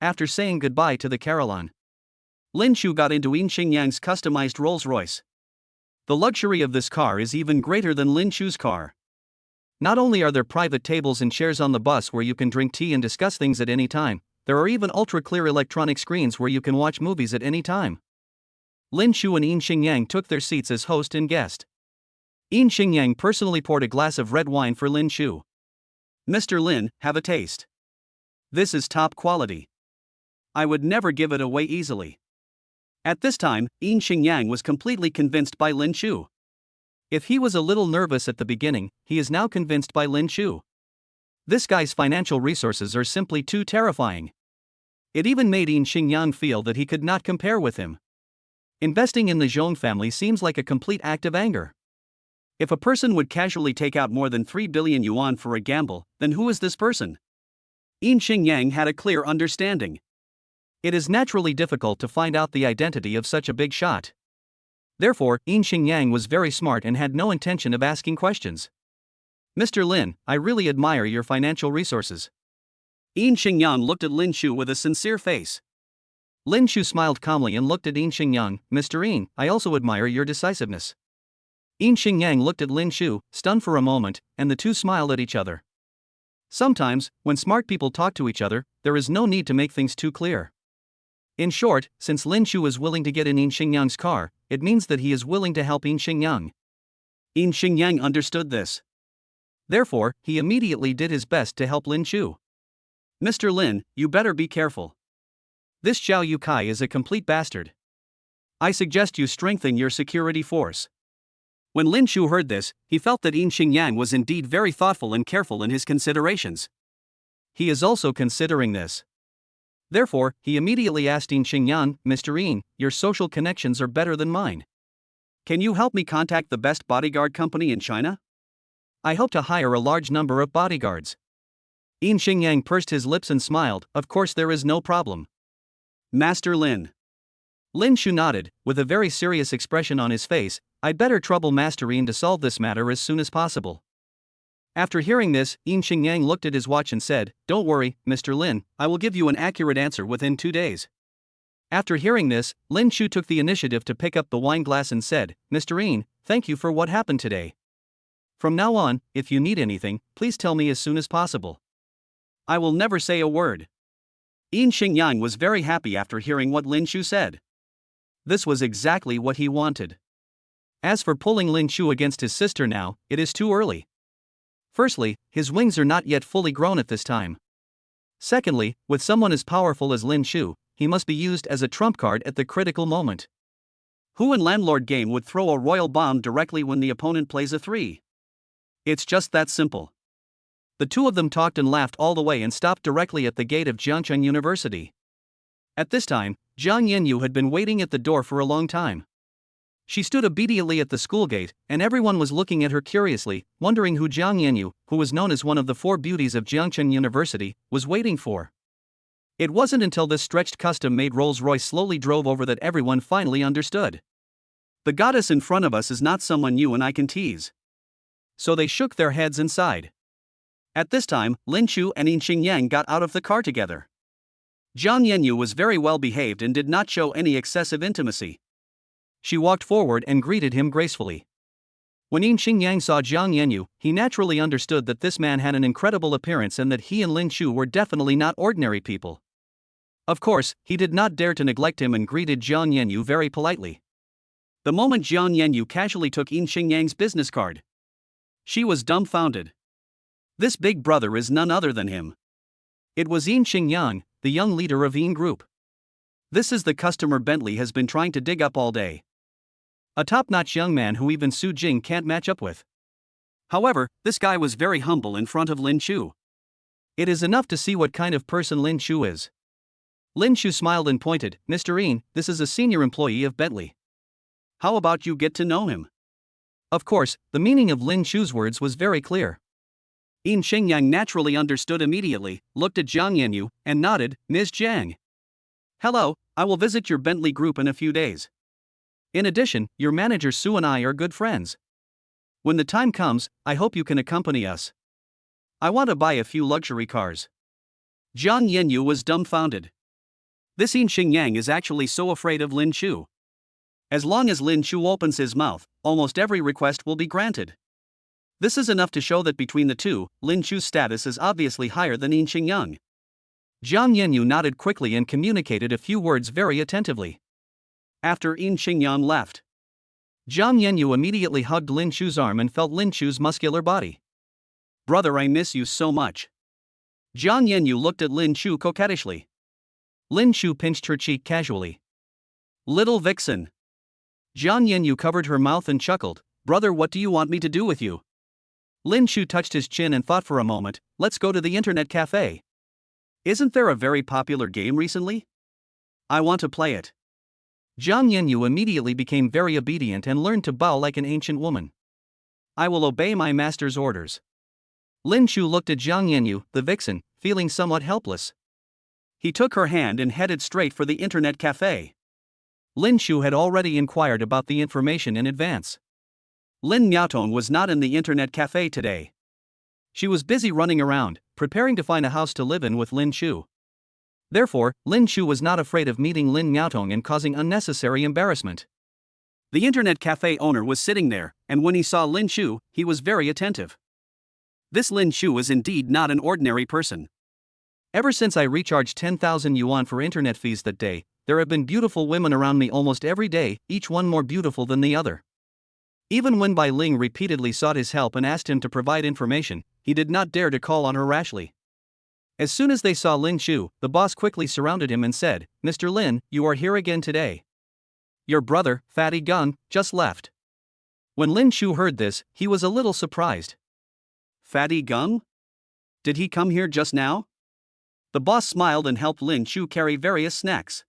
After saying goodbye to the Caroline, Lin Shu got into Yin Xingyang's customized Rolls-Royce. The luxury of this car is even greater than Lin Shu's car. Not only are there private tables and chairs on the bus where you can drink tea and discuss things at any time, there are even ultra-clear electronic screens where you can watch movies at any time. Lin Shu and Yin Xingyang took their seats as host and guest. Yin Xingyang personally poured a glass of red wine for Lin Shu. Mr. Lin, have a taste. This is top quality. I would never give it away easily. At this time, Yin Xingyang was completely convinced by Lin Shu. If he was a little nervous at the beginning, he is now convinced by Lin Shu. This guy's financial resources are simply too terrifying. It even made Yin Xingyang feel that he could not compare with him. Investing in the Zhong family seems like a complete act of anger. If a person would casually take out more than 3 billion yuan for a gamble, then who is this person? Yin Xingyang had a clear understanding. It is naturally difficult to find out the identity of such a big shot. Therefore, Yin Xingyang was very smart and had no intention of asking questions. Mr. Lin, I really admire your financial resources. Yin Xingyang looked at Lin Shu with a sincere face. Lin Shu smiled calmly and looked at Yin Xingyang. Mr. Yin, I also admire your decisiveness. Yin Xingyang looked at Lin Shu, stunned for a moment, and the two smiled at each other. Sometimes, when smart people talk to each other, there is no need to make things too clear. In short, since Lin Shu is willing to get in Yin Xingyang's car, it means that he is willing to help Yin Xingyang. Yin Xingyang understood this. Therefore, he immediately did his best to help Lin Shu. Mr. Lin, you better be careful. This Zhao Yukai is a complete bastard. I suggest you strengthen your security force. When Lin Shu heard this, he felt that Yin Xingyang was indeed very thoughtful and careful in his considerations. He is also considering this. Therefore, he immediately asked Yin Xingyang, Mr. Yin, your social connections are better than mine. Can you help me contact the best bodyguard company in China? I hope to hire a large number of bodyguards. Yin Xingyang pursed his lips and smiled. Of course, there is no problem. Master Lin. Lin Shu nodded, with a very serious expression on his face. I'd better trouble Master Yin to solve this matter as soon as possible. After hearing this, Yin Xingyang looked at his watch and said, Don't worry, Mr. Lin, I will give you an accurate answer within 2 days. After hearing this, Lin Shu took the initiative to pick up the wine glass and said, Mr. Yin, thank you for what happened today. From now on, if you need anything, please tell me as soon as possible. I will never say a word. Yin Xingyang was very happy after hearing what Lin Shu said. This was exactly what he wanted. As for pulling Lin Shu against his sister now, it is too early. Firstly, his wings are not yet fully grown at this time. Secondly, with someone as powerful as Lin Shu, he must be used as a trump card at the critical moment. Who in Landlord game would throw a royal bomb directly when the opponent plays a 3? It's just that simple. The two of them talked and laughed all the way and stopped directly at the gate of Jiangcheng University. At this time, Zhang Yanyu had been waiting at the door for a long time. She stood obediently at the school gate, and everyone was looking at her curiously, wondering who Zhang Yanyu, who was known as one of the 4 beauties of Jiangcheng University, was waiting for. It wasn't until this stretched custom-made Rolls-Royce slowly drove over that everyone finally understood. The goddess in front of us is not someone you and I can tease. So they shook their heads and sighed. At this time, Lin Shu and Yin Xingyang got out of the car together. Zhang Yanyu was very well behaved and did not show any excessive intimacy. She walked forward and greeted him gracefully. When Yin Xingyang saw Zhang Yanyu, he naturally understood that this man had an incredible appearance and that he and Lin Shu were definitely not ordinary people. Of course, he did not dare to neglect him and greeted Zhang Yanyu very politely. The moment Zhang Yanyu casually took Yin Xingyang's business card, she was dumbfounded. This big brother is none other than him. It was Yin Xingyang, the young leader of Yin Group. This is the customer Bentley has been trying to dig up all day. A top-notch young man who even Su Jing can't match up with. However, this guy was very humble in front of Lin Shu. It is enough to see what kind of person Lin Shu is. Lin Shu smiled and pointed, Mr. Yin, this is a senior employee of Bentley. How about you get to know him? Of course, the meaning of Lin Shu's words was very clear. Yin Xingyang naturally understood immediately, looked at Zhang Yanyu, and nodded, Ms. Zhang. Hello, I will visit your Bentley group in a few days. In addition, your manager Su and I are good friends. When the time comes, I hope you can accompany us. I want to buy a few luxury cars. Zhang Yanyu was dumbfounded. This Yin Xingyang is actually so afraid of Lin Shu. As long as Lin Shu opens his mouth, almost every request will be granted. This is enough to show that between the two, Lin Shu's status is obviously higher than Yin Xingyang. Zhang Yanyu nodded quickly and communicated a few words very attentively. After Yin Xingyang left, Zhang Yanyu immediately hugged Lin Shu's arm and felt Lin Shu's muscular body. Brother, I miss you so much. Zhang Yanyu looked at Lin Shu coquettishly. Lin Shu pinched her cheek casually. Little vixen. Zhang Yanyu covered her mouth and chuckled. Brother, what do you want me to do with you? Lin Shu touched his chin and thought for a moment. Let's go to the internet cafe. Isn't there a very popular game recently? I want to play it. Zhang Yanyu immediately became very obedient and learned to bow like an ancient woman. I will obey my master's orders. Lin Shu looked at Jiang Yanyu, the vixen, feeling somewhat helpless. He took her hand and headed straight for the internet cafe. Lin Shu had already inquired about the information in advance. Lin Miaotong was not in the internet cafe today. She was busy running around, preparing to find a house to live in with Lin Shu. Therefore, Lin Shu was not afraid of meeting Lin Miaotong and causing unnecessary embarrassment. The internet cafe owner was sitting there, and when he saw Lin Shu, he was very attentive. This Lin Shu was indeed not an ordinary person. Ever since I recharged 10,000 yuan for internet fees that day, there have been beautiful women around me almost every day, each one more beautiful than the other. Even when Bai Ling repeatedly sought his help and asked him to provide information, he did not dare to call on her rashly. As soon as they saw Lin Shu, the boss quickly surrounded him and said, "Mr. Lin, you are here again today. Your brother, Fatty Gung, just left." When Lin Shu heard this, he was a little surprised. Fatty Gung? Did he come here just now? The boss smiled and helped Lin Shu carry various snacks.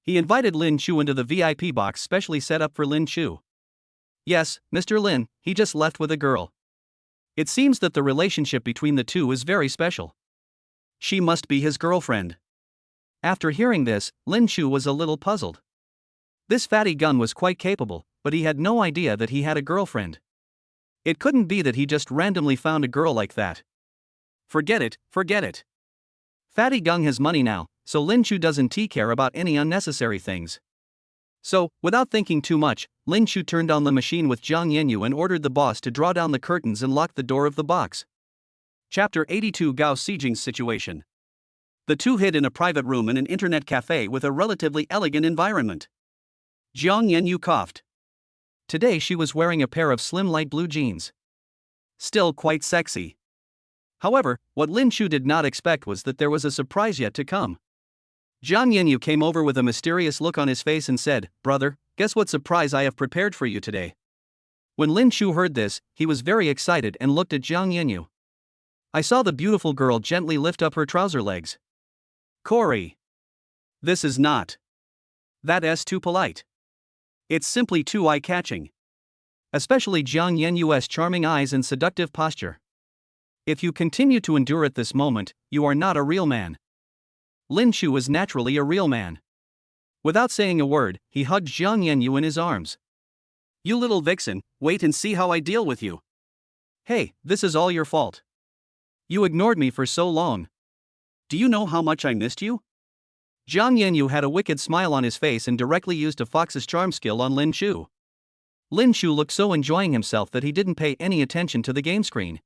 He invited Lin Shu into the VIP box specially set up for Lin Shu. Yes, Mr. Lin, he just left with a girl. It seems that the relationship between the two is very special. She must be his girlfriend. After hearing this, Lin Shu was a little puzzled. This Fatty Gun was quite capable, but he had no idea that he had a girlfriend. It couldn't be that he just randomly found a girl like that. Forget it, forget it. Fatty Gung has money now, so Lin Shu doesn't care about any unnecessary things. So, without thinking too much, Lin Shu turned on the machine with Jiang Yanyu and ordered the boss to draw down the curtains and lock the door of the box. Chapter 82 Gao Xijing's Situation. The two hid in a private room in an internet cafe with a relatively elegant environment. Jiang Yanyu coughed. Today she was wearing a pair of slim light blue jeans. Still quite sexy. However, what Lin Shu did not expect was that there was a surprise yet to come. Jiang Yanyu came over with a mysterious look on his face and said, "Brother, guess what surprise I have prepared for you today." When Lin Shu heard this, he was very excited and looked at Jiang Yanyu. I saw the beautiful girl gently lift up her trouser legs. Corey. This is not. That's too polite. It's simply too eye-catching. Especially Jiang Yanyu's charming eyes and seductive posture. If you continue to endure at this moment, you are not a real man. Lin Shu is naturally a real man. Without saying a word, he hugged Jiang Yanyu in his arms. You little vixen, wait and see how I deal with you. Hey, this is all your fault. You ignored me for so long. Do you know how much I missed you? Jiang Yanyu had a wicked smile on his face and directly used a fox's charm skill on Lin Shu. Lin Shu looked so enjoying himself that he didn't pay any attention to the game screen.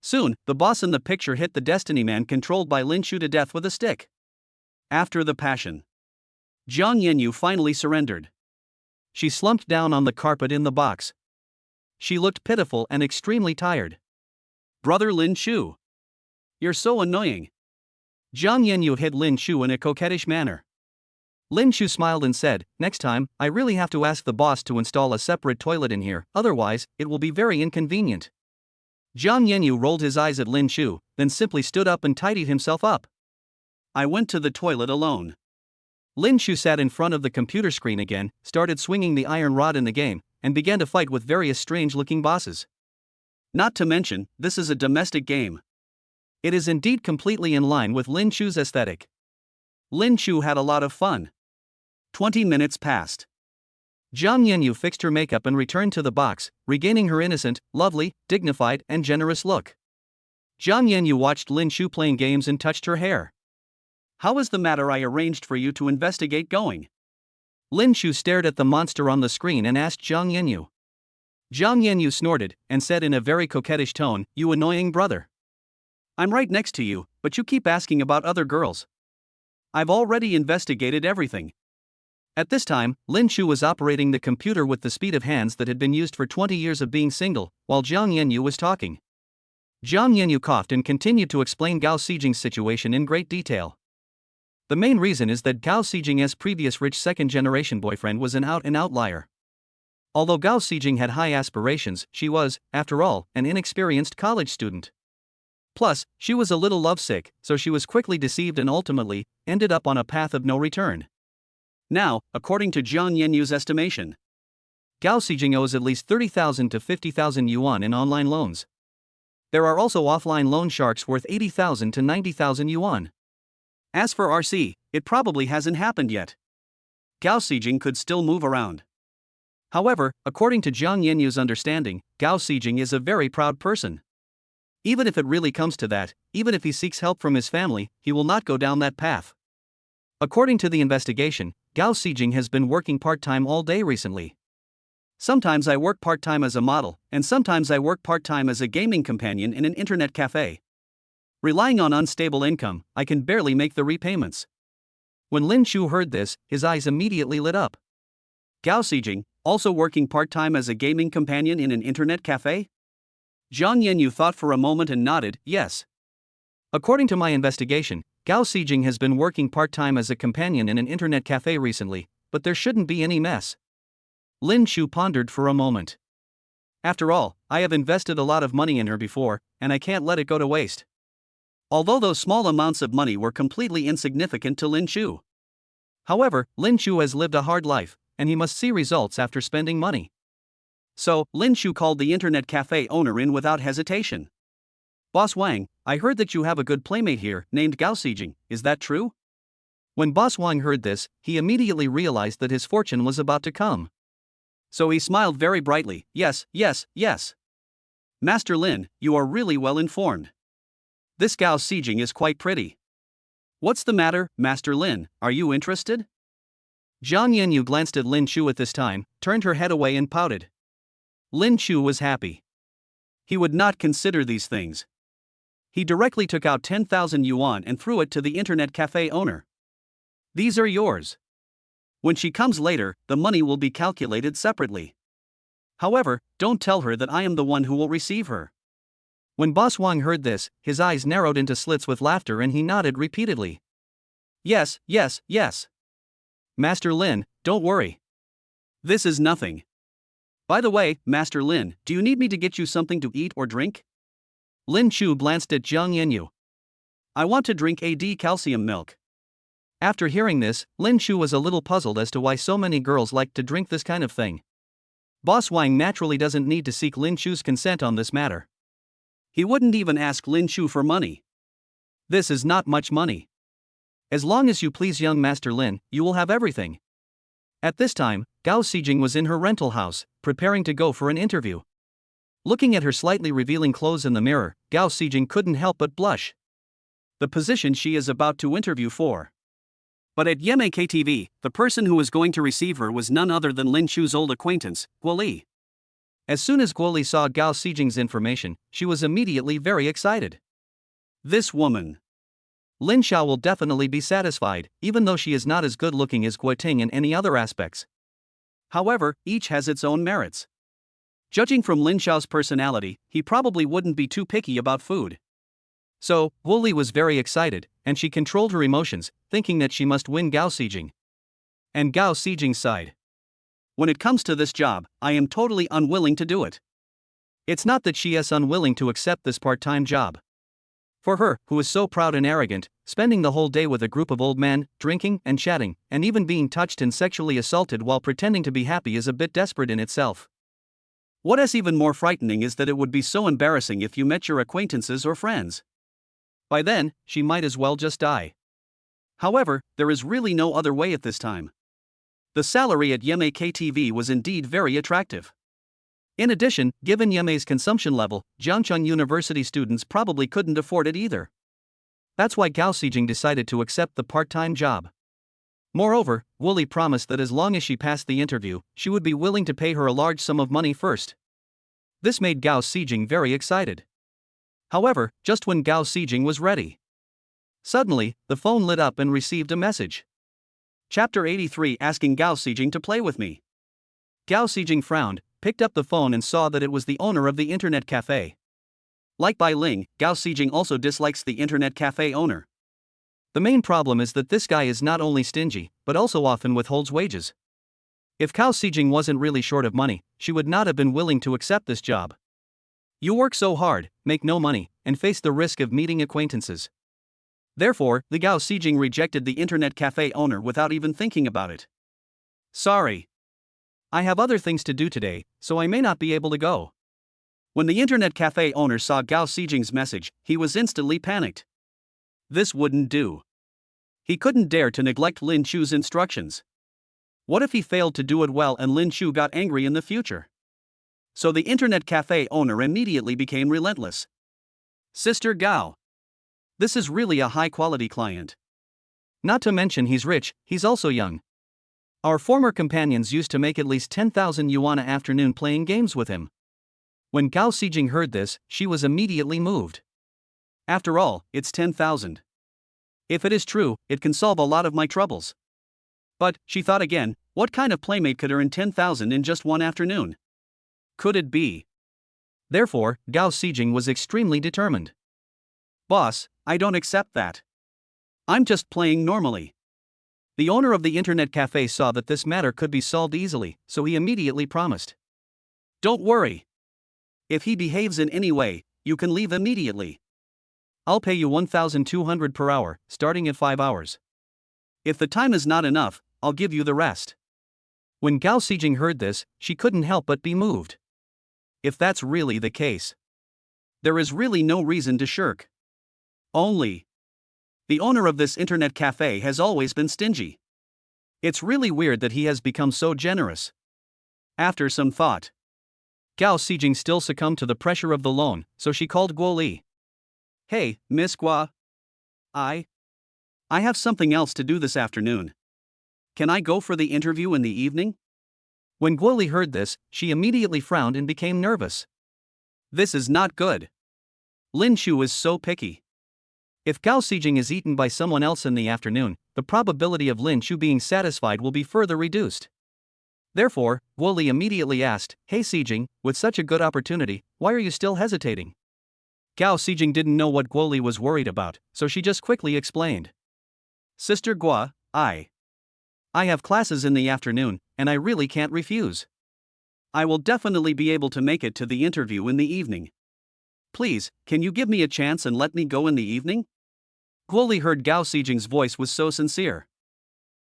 Soon, the boss in the picture hit the Destiny Man controlled by Lin Shu to death with a stick. After the passion, Jiang Yanyu finally surrendered. She slumped down on the carpet in the box. She looked pitiful and extremely tired. Brother Lin Shu. You're so annoying. Jiang Yanyu hit Lin Shu in a coquettish manner. Lin Shu smiled and said, "Next time, I really have to ask the boss to install a separate toilet in here, otherwise, it will be very inconvenient." Jiang Yanyu rolled his eyes at Lin Shu, then simply stood up and tidied himself up. I went to the toilet alone. Lin Shu sat in front of the computer screen again, started swinging the iron rod in the game, and began to fight with various strange-looking bosses. Not to mention, this is a domestic game. It is indeed completely in line with Lin Shu's aesthetic. Lin Shu had a lot of fun. 20 minutes passed. Jiang Yanyu fixed her makeup and returned to the box, regaining her innocent, lovely, dignified, and generous look. Jiang Yanyu watched Lin Shu playing games and touched her hair. How is the matter I arranged for you to investigate going? Lin Shu stared at the monster on the screen and asked Jiang Yanyu. Jiang Yanyu snorted and said in a very coquettish tone, "You annoying brother. I'm right next to you, but you keep asking about other girls. I've already investigated everything." At this time, Lin Shu was operating the computer with the speed of hands that had been used for 20 years of being single, while Jiang Yanyu was talking. Jiang Yanyu coughed and continued to explain Gao Xijing's situation in great detail. The main reason is that Gao Xijing's previous rich second-generation boyfriend was an out-and-out liar. Although Gao Xijing had high aspirations, she was, after all, an inexperienced college student. Plus, she was a little lovesick, so she was quickly deceived and ultimately ended up on a path of no return. Now, according to Jiang Yanyu's estimation, Gao Xijing owes at least 30,000 to 50,000 yuan in online loans. There are also offline loan sharks worth 80,000 to 90,000 yuan. As for RC, it probably hasn't happened yet. Gao Xijing could still move around. However, according to Jiang Yenyu's understanding, Gao Xijing is a very proud person. Even if it really comes to that, even if he seeks help from his family, he will not go down that path. According to the investigation, Gao Xijing has been working part-time all day recently. Sometimes I work part-time as a model, and sometimes I work part-time as a gaming companion in an internet cafe. Relying on unstable income, I can barely make the repayments. When Lin Chu heard this, his eyes immediately lit up. Gao Xijing, also working part-time as a gaming companion in an internet cafe? Jiang Yenyu thought for a moment and nodded, yes. According to my investigation, Gao Xijing has been working part-time as a companion in an internet cafe recently, but there shouldn't be any mess. Lin Chu pondered for a moment. After all, I have invested a lot of money in her before, and I can't let it go to waste. Although those small amounts of money were completely insignificant to Lin Chu. However, Lin Chu has lived a hard life, and he must see results after spending money. So, Lin Chu called the internet cafe owner in without hesitation. Boss Wang, I heard that you have a good playmate here, named Gao Xijing, is that true? When Boss Wang heard this, he immediately realized that his fortune was about to come. So he smiled very brightly, yes, yes, yes. Master Lin, you are really well informed. This Gao Xijing is quite pretty. What's the matter, Master Lin, are you interested? Jiang Yenyu glanced at Lin Chu at this time, turned her head away and pouted. Lin Chu was happy. He would not consider these things. He directly took out 10,000 yuan and threw it to the internet cafe owner. These are yours. When she comes later, the money will be calculated separately. However, don't tell her that I am the one who will receive her. When Boss Wang heard this, his eyes narrowed into slits with laughter and he nodded repeatedly. Yes, yes, yes. Master Lin, don't worry. This is nothing. By the way, Master Lin, do you need me to get you something to eat or drink? Lin Chu glanced at Jiang Yenyu. I want to drink AD calcium milk. After hearing this, Lin Chu was a little puzzled as to why so many girls liked to drink this kind of thing. Boss Wang naturally doesn't need to seek Lin Chu's consent on this matter. He wouldn't even ask Lin Chu for money. This is not much money. As long as you please young Master Lin, you will have everything. At this time, Gao Xijing was in her rental house, preparing to go for an interview. Looking at her slightly revealing clothes in the mirror, Gao Xijing couldn't help but blush. The position she is about to interview for. But at Yeme KTV, the person who was going to receive her was none other than Lin Chu's old acquaintance, Guo Li. As soon as Guo Li saw Gao Xijing's information, she was immediately very excited. This woman. Lin Xiao will definitely be satisfied, even though she is not as good looking as Guo Ting in any other aspects. However, each has its own merits. Judging from Lin Xiao's personality, he probably wouldn't be too picky about food. So, Guo Li was very excited, and she controlled her emotions, thinking that she must win Gao Xijing. And Gao Xijing sighed. When it comes to this job, I am totally unwilling to do it. It's not that she is unwilling to accept this part-time job. For her, who is so proud and arrogant, spending the whole day with a group of old men, drinking and chatting, and even being touched and sexually assaulted while pretending to be happy is a bit desperate in itself. What is even more frightening is that it would be so embarrassing if you met your acquaintances or friends. By then, she might as well just die. However, there is really no other way at this time. The salary at Yeme KTV was indeed very attractive. In addition, given Yeme's consumption level, Jiangcheng University students probably couldn't afford it either. That's why Gao Xijing decided to accept the part-time job. Moreover, Guo Li promised that as long as she passed the interview, she would be willing to pay her a large sum of money first. This made Gao Xijing very excited. However, just when Gao Xijing was ready, suddenly, the phone lit up and received a message. Chapter 83 asking Gao Xijing to play with me. Gao Xijing frowned, picked up the phone and saw that it was the owner of the internet cafe. Like Bai Ling, Gao Xijing also dislikes the internet cafe owner. The main problem is that this guy is not only stingy, but also often withholds wages. If Gao Xijing wasn't really short of money, she would not have been willing to accept this job. You work so hard, make no money, and face the risk of meeting acquaintances. Therefore, the Gao Xijing rejected the internet cafe owner without even thinking about it. Sorry. I have other things to do today, so I may not be able to go. When the internet cafe owner saw Gao Xijing's message, he was instantly panicked. This wouldn't do. He couldn't dare to neglect Lin Chu's instructions. What if he failed to do it well and Lin Chu got angry in the future? So the internet cafe owner immediately became relentless. Sister Gao. This is really a high-quality client. Not to mention he's rich, he's also young. Our former companions used to make at least 10,000 yuan an afternoon playing games with him. When Gao Xijing heard this, she was immediately moved. After all, it's 10,000. If it is true, it can solve a lot of my troubles. But, she thought again, what kind of playmate could earn 10,000 in just one afternoon? Could it be? Therefore, Gao Xijing was extremely determined. Boss, I don't accept that. I'm just playing normally. The owner of the internet cafe saw that this matter could be solved easily, so he immediately promised. Don't worry. If he behaves in any way, you can leave immediately. I'll pay you 1,200 per hour, starting at 5 hours. If the time is not enough, I'll give you the rest. When Gao Xijing heard this, she couldn't help but be moved. If that's really the case, there is really no reason to shirk. Only, the owner of this internet cafe has always been stingy. It's really weird that he has become so generous. After some thought, Gao Xijing still succumbed to the pressure of the loan, so she called Guo Li. Hey, Miss Gua. I have something else to do this afternoon. Can I go for the interview in the evening? When Guo Li heard this, she immediately frowned and became nervous. This is not good. Lin Chu is so picky. If Gao Xijing is eaten by someone else in the afternoon, the probability of Lin Chu being satisfied will be further reduced. Therefore, Guo Li immediately asked, Hey Xijing, with such a good opportunity, why are you still hesitating? Gao Xijing didn't know what Guo Li was worried about, so she just quickly explained. Sister Gua, I have classes in the afternoon, and I really can't refuse. I will definitely be able to make it to the interview in the evening. Please, can you give me a chance and let me go in the evening? Guo Li heard Gao Xijing's voice was so sincere.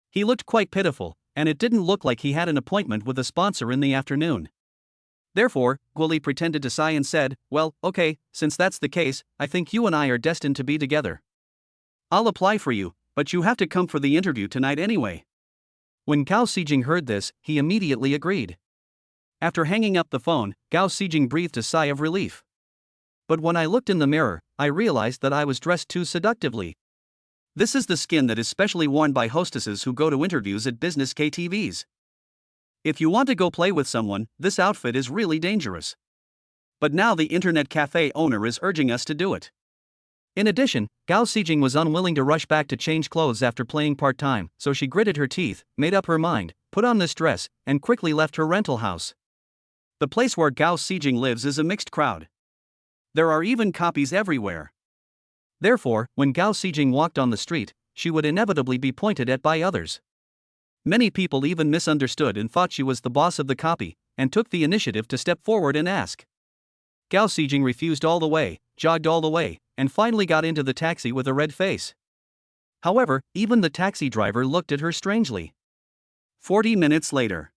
He looked quite pitiful, and it didn't look like he had an appointment with a sponsor in the afternoon. Therefore, Guo Li pretended to sigh and said, Well, okay, since that's the case, I think you and I are destined to be together. I'll apply for you, but you have to come for the interview tonight anyway. When Gao Xijing heard this, he immediately agreed. After hanging up the phone, Gao Xijing breathed a sigh of relief. But when I looked in the mirror, I realized that I was dressed too seductively. This is the skin that is specially worn by hostesses who go to interviews at business KTVs. If you want to go play with someone, this outfit is really dangerous. But now the internet cafe owner is urging us to do it. In addition, Gao Xijing was unwilling to rush back to change clothes after playing part-time, so she gritted her teeth, made up her mind, put on this dress, and quickly left her rental house. The place where Gao Xijing lives is a mixed crowd. There are even copies everywhere. Therefore, when Gao Xijing walked on the street, she would inevitably be pointed at by others. Many people even misunderstood and thought she was the boss of the copy, and took the initiative to step forward and ask. Gao Xijing refused all the way, jogged all the way, and finally got into the taxi with a red face. However, even the taxi driver looked at her strangely. 40 minutes later,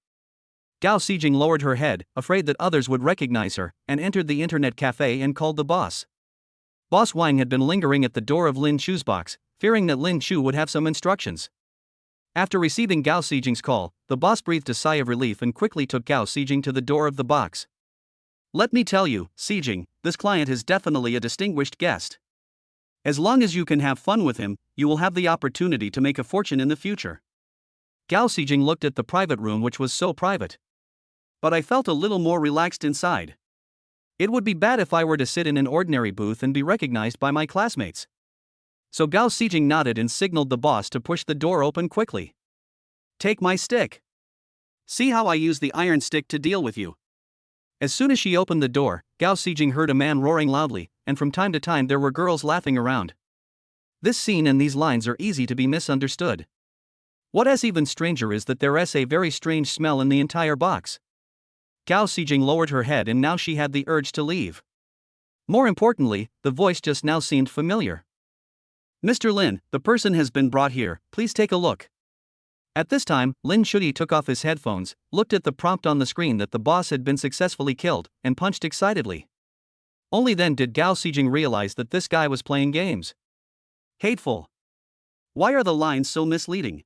Gao Xijing lowered her head, afraid that others would recognize her, and entered the internet cafe and called the boss. Boss Wang had been lingering at the door of Lin Chu's box, fearing that Lin Chu would have some instructions. After receiving Gao Xijing's call, the boss breathed a sigh of relief and quickly took Gao Xijing to the door of the box. Let me tell you, Xijing, this client is definitely a distinguished guest. As long as you can have fun with him, you will have the opportunity to make a fortune in the future. Gao Xijing looked at the private room, which was so private. But I felt a little more relaxed inside. It would be bad if I were to sit in an ordinary booth and be recognized by my classmates. So Gao Xijing nodded and signaled the boss to push the door open quickly. Take my stick. See how I use the iron stick to deal with you. As soon as she opened the door, Gao Xijing heard a man roaring loudly, and from time to time there were girls laughing around. This scene and these lines are easy to be misunderstood. What is even stranger is that there is a very strange smell in the entire box. Gao Xijing lowered her head and now she had the urge to leave. More importantly, the voice just now seemed familiar. Mr. Lin, the person has been brought here, please take a look. At this time, Lin Shuyi took off his headphones, looked at the prompt on the screen that the boss had been successfully killed, and punched excitedly. Only then did Gao Xijing realize that this guy was playing games. Hateful. Why are the lines so misleading?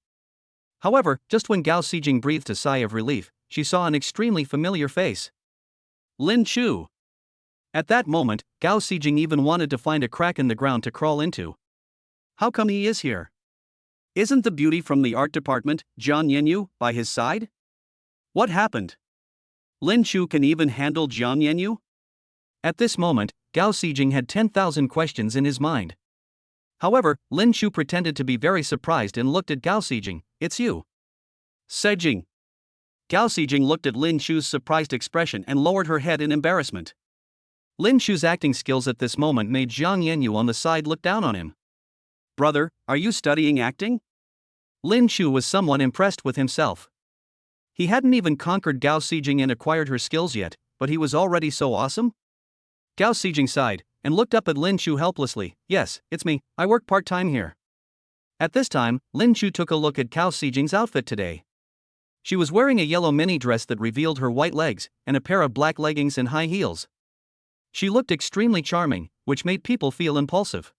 However, just when Gao Xijing breathed a sigh of relief, she saw an extremely familiar face. Lin Chu. At that moment, Gao Xijing even wanted to find a crack in the ground to crawl into. How come he is here? Isn't the beauty from the art department, Jiang Yanyu, by his side? What happened? Lin Chu can even handle Jiang Yanyu? At this moment, Gao Xijing had 10,000 questions in his mind. However, Lin Chu pretended to be very surprised and looked at Gao Xijing. It's you. Sejing. Gao Xijing looked at Lin Chu's surprised expression and lowered her head in embarrassment. Lin Chu's acting skills at this moment made Jiang Yanyu on the side look down on him. Brother, are you studying acting? Lin Chu was somewhat impressed with himself. He hadn't even conquered Gao Xijing and acquired her skills yet, but he was already so awesome? Gao Xijing sighed, and looked up at Lin Chu helplessly. Yes, it's me, I work part-time here. At this time, Lin Chu took a look at Gao Xijing's outfit today. She was wearing a yellow mini dress that revealed her white legs, and a pair of black leggings and high heels. She looked extremely charming, which made people feel impulsive.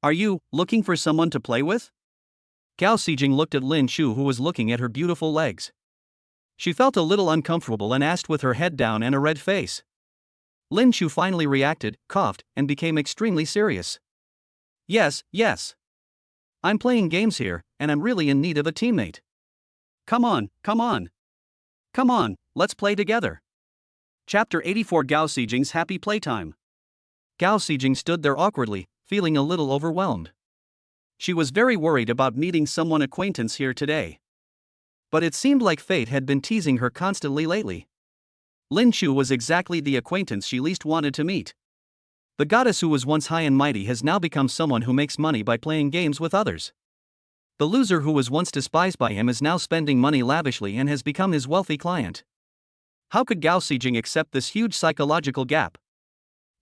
Are you looking for someone to play with? Gao Xijing looked at Lin Chu, who was looking at her beautiful legs. She felt a little uncomfortable and asked with her head down and a red face. Lin Chu finally reacted, coughed, and became extremely serious. Yes. I'm playing games here, and I'm really in need of a teammate. Come on, let's play together. Chapter 84 Gao Xijing's Happy Playtime. Gao Xijing stood there awkwardly, feeling a little overwhelmed. She was very worried about meeting someone acquaintance here today. But it seemed like fate had been teasing her constantly lately. Lin Chu was exactly the acquaintance she least wanted to meet. The goddess who was once high and mighty has now become someone who makes money by playing games with others. The loser who was once despised by him is now spending money lavishly and has become his wealthy client. How could Gao Xijing accept this huge psychological gap?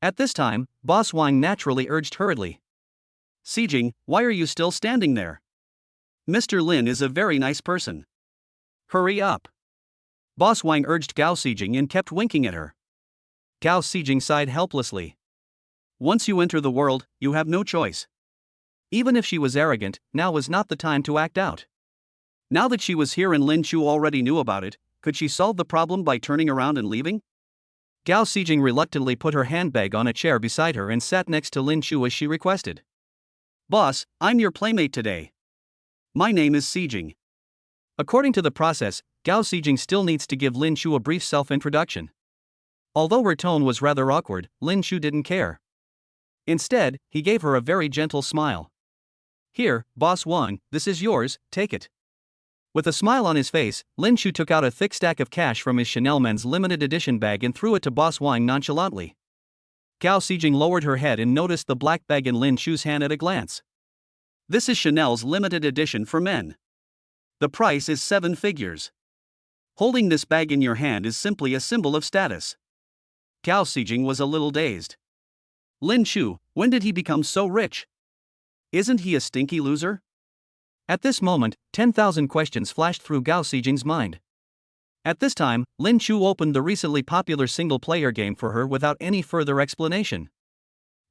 At this time, Boss Wang naturally urged hurriedly. Xijing, why are you still standing there? Mr. Lin is a very nice person. Hurry up. Boss Wang urged Gao Xijing and kept winking at her. Gao Xijing sighed helplessly. Once you enter the world, you have no choice. Even if she was arrogant, now was not the time to act out. Now that she was here and Lin Chu already knew about it, could she solve the problem by turning around and leaving? Gao Xijing reluctantly put her handbag on a chair beside her and sat next to Lin Chu as she requested. Boss, I'm your playmate today. My name is Xijing. According to the process, Gao Xijing still needs to give Lin Chu a brief self-introduction. Although her tone was rather awkward, Lin Chu didn't care. Instead, he gave her a very gentle smile. Here, Boss Wang, this is yours, take it. With a smile on his face, Lin Chu took out a thick stack of cash from his Chanel Men's limited edition bag and threw it to Boss Wang nonchalantly. Gao Xijing lowered her head and noticed the black bag in Lin Chu's hand at a glance. This is Chanel's limited edition for men. The price is 7 figures. Holding this bag in your hand is simply a symbol of status. Gao Xijing was a little dazed. Lin Chu, when did he become so rich? Isn't he a stinky loser? At this moment, 10,000 questions flashed through Gao Xijing's mind. At this time, Lin Chu opened the recently popular single-player game for her without any further explanation.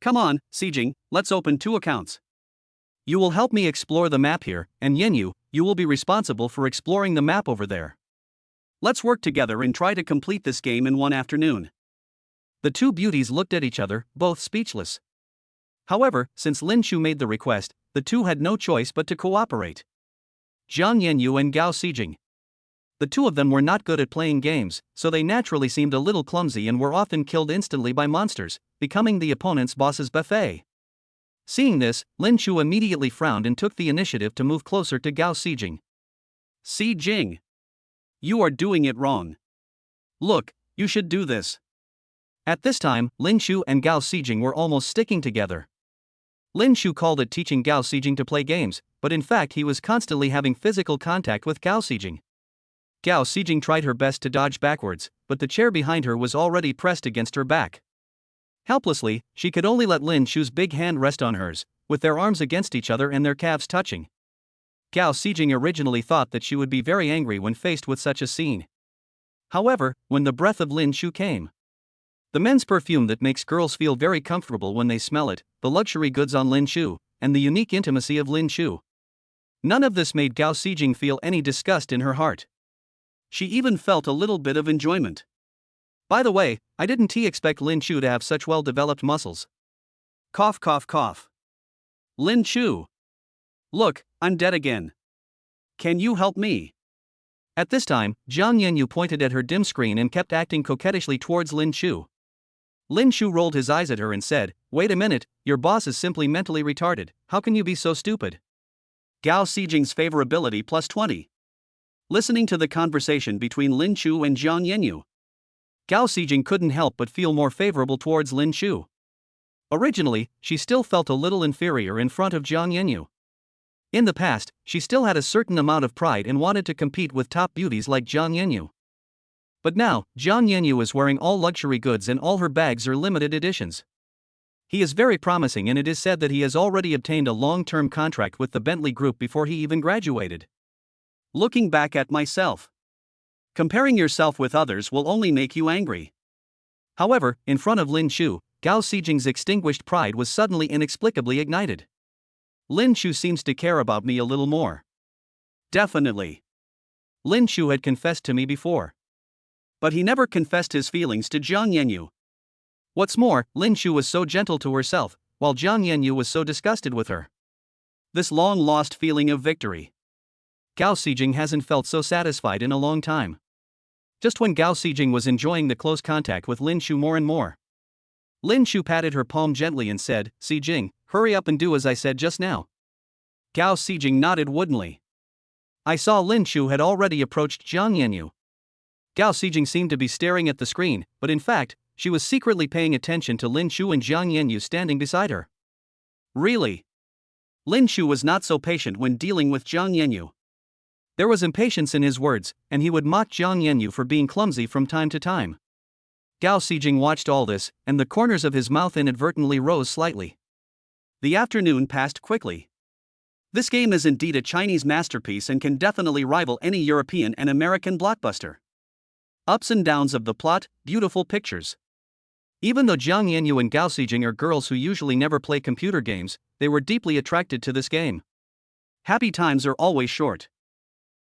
Come on, Xijing, let's open 2 accounts. You will help me explore the map here, and Yanyu, you will be responsible for exploring the map over there. Let's work together and try to complete this game in one afternoon. The two beauties looked at each other, both speechless. However, since Lin Chu made the request, the two had no choice but to cooperate. Jiang Yanyu and Gao Xijing. The two of them were not good at playing games, so they naturally seemed a little clumsy and were often killed instantly by monsters, becoming the opponent's boss's buffet. Seeing this, Lin Chu immediately frowned and took the initiative to move closer to Gao Xijing. Xijing. You are doing it wrong. Look, you should do this. At this time, Lin Chu and Gao Xijing were almost sticking together. Lin Chu called it teaching Gao Xijing to play games, but in fact he was constantly having physical contact with Gao Xijing. Gao Xijing tried her best to dodge backwards, but the chair behind her was already pressed against her back. Helplessly, she could only let Lin Chu's big hand rest on hers, with their arms against each other and their calves touching. Gao Xijing originally thought that she would be very angry when faced with such a scene. However, when the breath of Lin Shu came, the men's perfume that makes girls feel very comfortable when they smell it, the luxury goods on Lin Shu, and the unique intimacy of Lin Shu, none of this made Gao Xijing feel any disgust in her heart. She even felt a little bit of enjoyment. By the way, I didn't expect Lin Shu to have such well-developed muscles. Cough cough cough. Lin Shu. Look, I'm dead again. Can you help me? At this time, Jiang Yanyu pointed at her dim screen and kept acting coquettishly towards Lin Shu. Lin Shu rolled his eyes at her and said, "Wait a minute, your boss is simply mentally retarded, how can you be so stupid?" Gao Xijing's favorability plus 20. Listening to the conversation between Lin Shu and Jiang Yanyu, Gao Xijing couldn't help but feel more favorable towards Lin Shu. Originally, she still felt a little inferior in front of Jiang Yanyu. In the past, she still had a certain amount of pride and wanted to compete with top beauties like Jiang Yanyu. But now, Jiang Yanyu is wearing all luxury goods and all her bags are limited editions. He is very promising and it is said that he has already obtained a long-term contract with the Bentley Group before he even graduated. Looking back at myself. Comparing yourself with others will only make you angry. However, in front of Lin Shu, Gao Xijing's extinguished pride was suddenly inexplicably ignited. Lin Shu seems to care about me a little more. Definitely. Lin Shu had confessed to me before. But he never confessed his feelings to Jiang Yanyu. What's more, Lin Shu was so gentle to herself, while Jiang Yanyu was so disgusted with her. This long-lost feeling of victory. Gao Xijing hasn't felt so satisfied in a long time. Just when Gao Xijing was enjoying the close contact with Lin Shu more and more, Lin Shu patted her palm gently and said, "Xijing, hurry up and do as I said just now." Gao Xijing nodded woodenly. I saw Lin Shu had already approached Jiang Yanyu. Gao Xijing seemed to be staring at the screen, but in fact, she was secretly paying attention to Lin Shu and Jiang Yanyu standing beside her. Really? Lin Shu was not so patient when dealing with Jiang Yanyu. There was impatience in his words, and he would mock Jiang Yanyu for being clumsy from time to time. Gao Xijing watched all this, and the corners of his mouth inadvertently rose slightly. The afternoon passed quickly. This game is indeed a Chinese masterpiece and can definitely rival any European and American blockbuster. Ups and downs of the plot, beautiful pictures. Even though Jiang Yanyu and Gao Xijing are girls who usually never play computer games, they were deeply attracted to this game. Happy times are always short.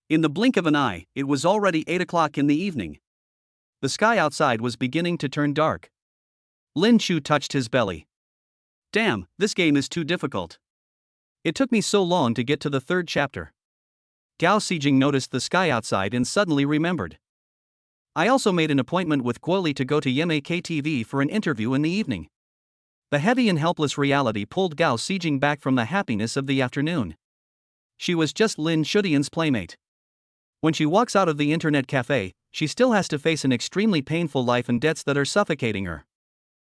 In the blink of an eye, it was already 8 o'clock in the evening. The sky outside was beginning to turn dark. Lin Shu touched his belly. Damn, this game is too difficult. It took me so long to get to the 3rd chapter. Gao Xijing noticed the sky outside and suddenly remembered. I also made an appointment with Guoli to go to Yemei TV for an interview in the evening. The heavy and helpless reality pulled Gao Xijing back from the happiness of the afternoon. She was just Lin Shudian's playmate. When she walks out of the internet cafe, she still has to face an extremely painful life and debts that are suffocating her.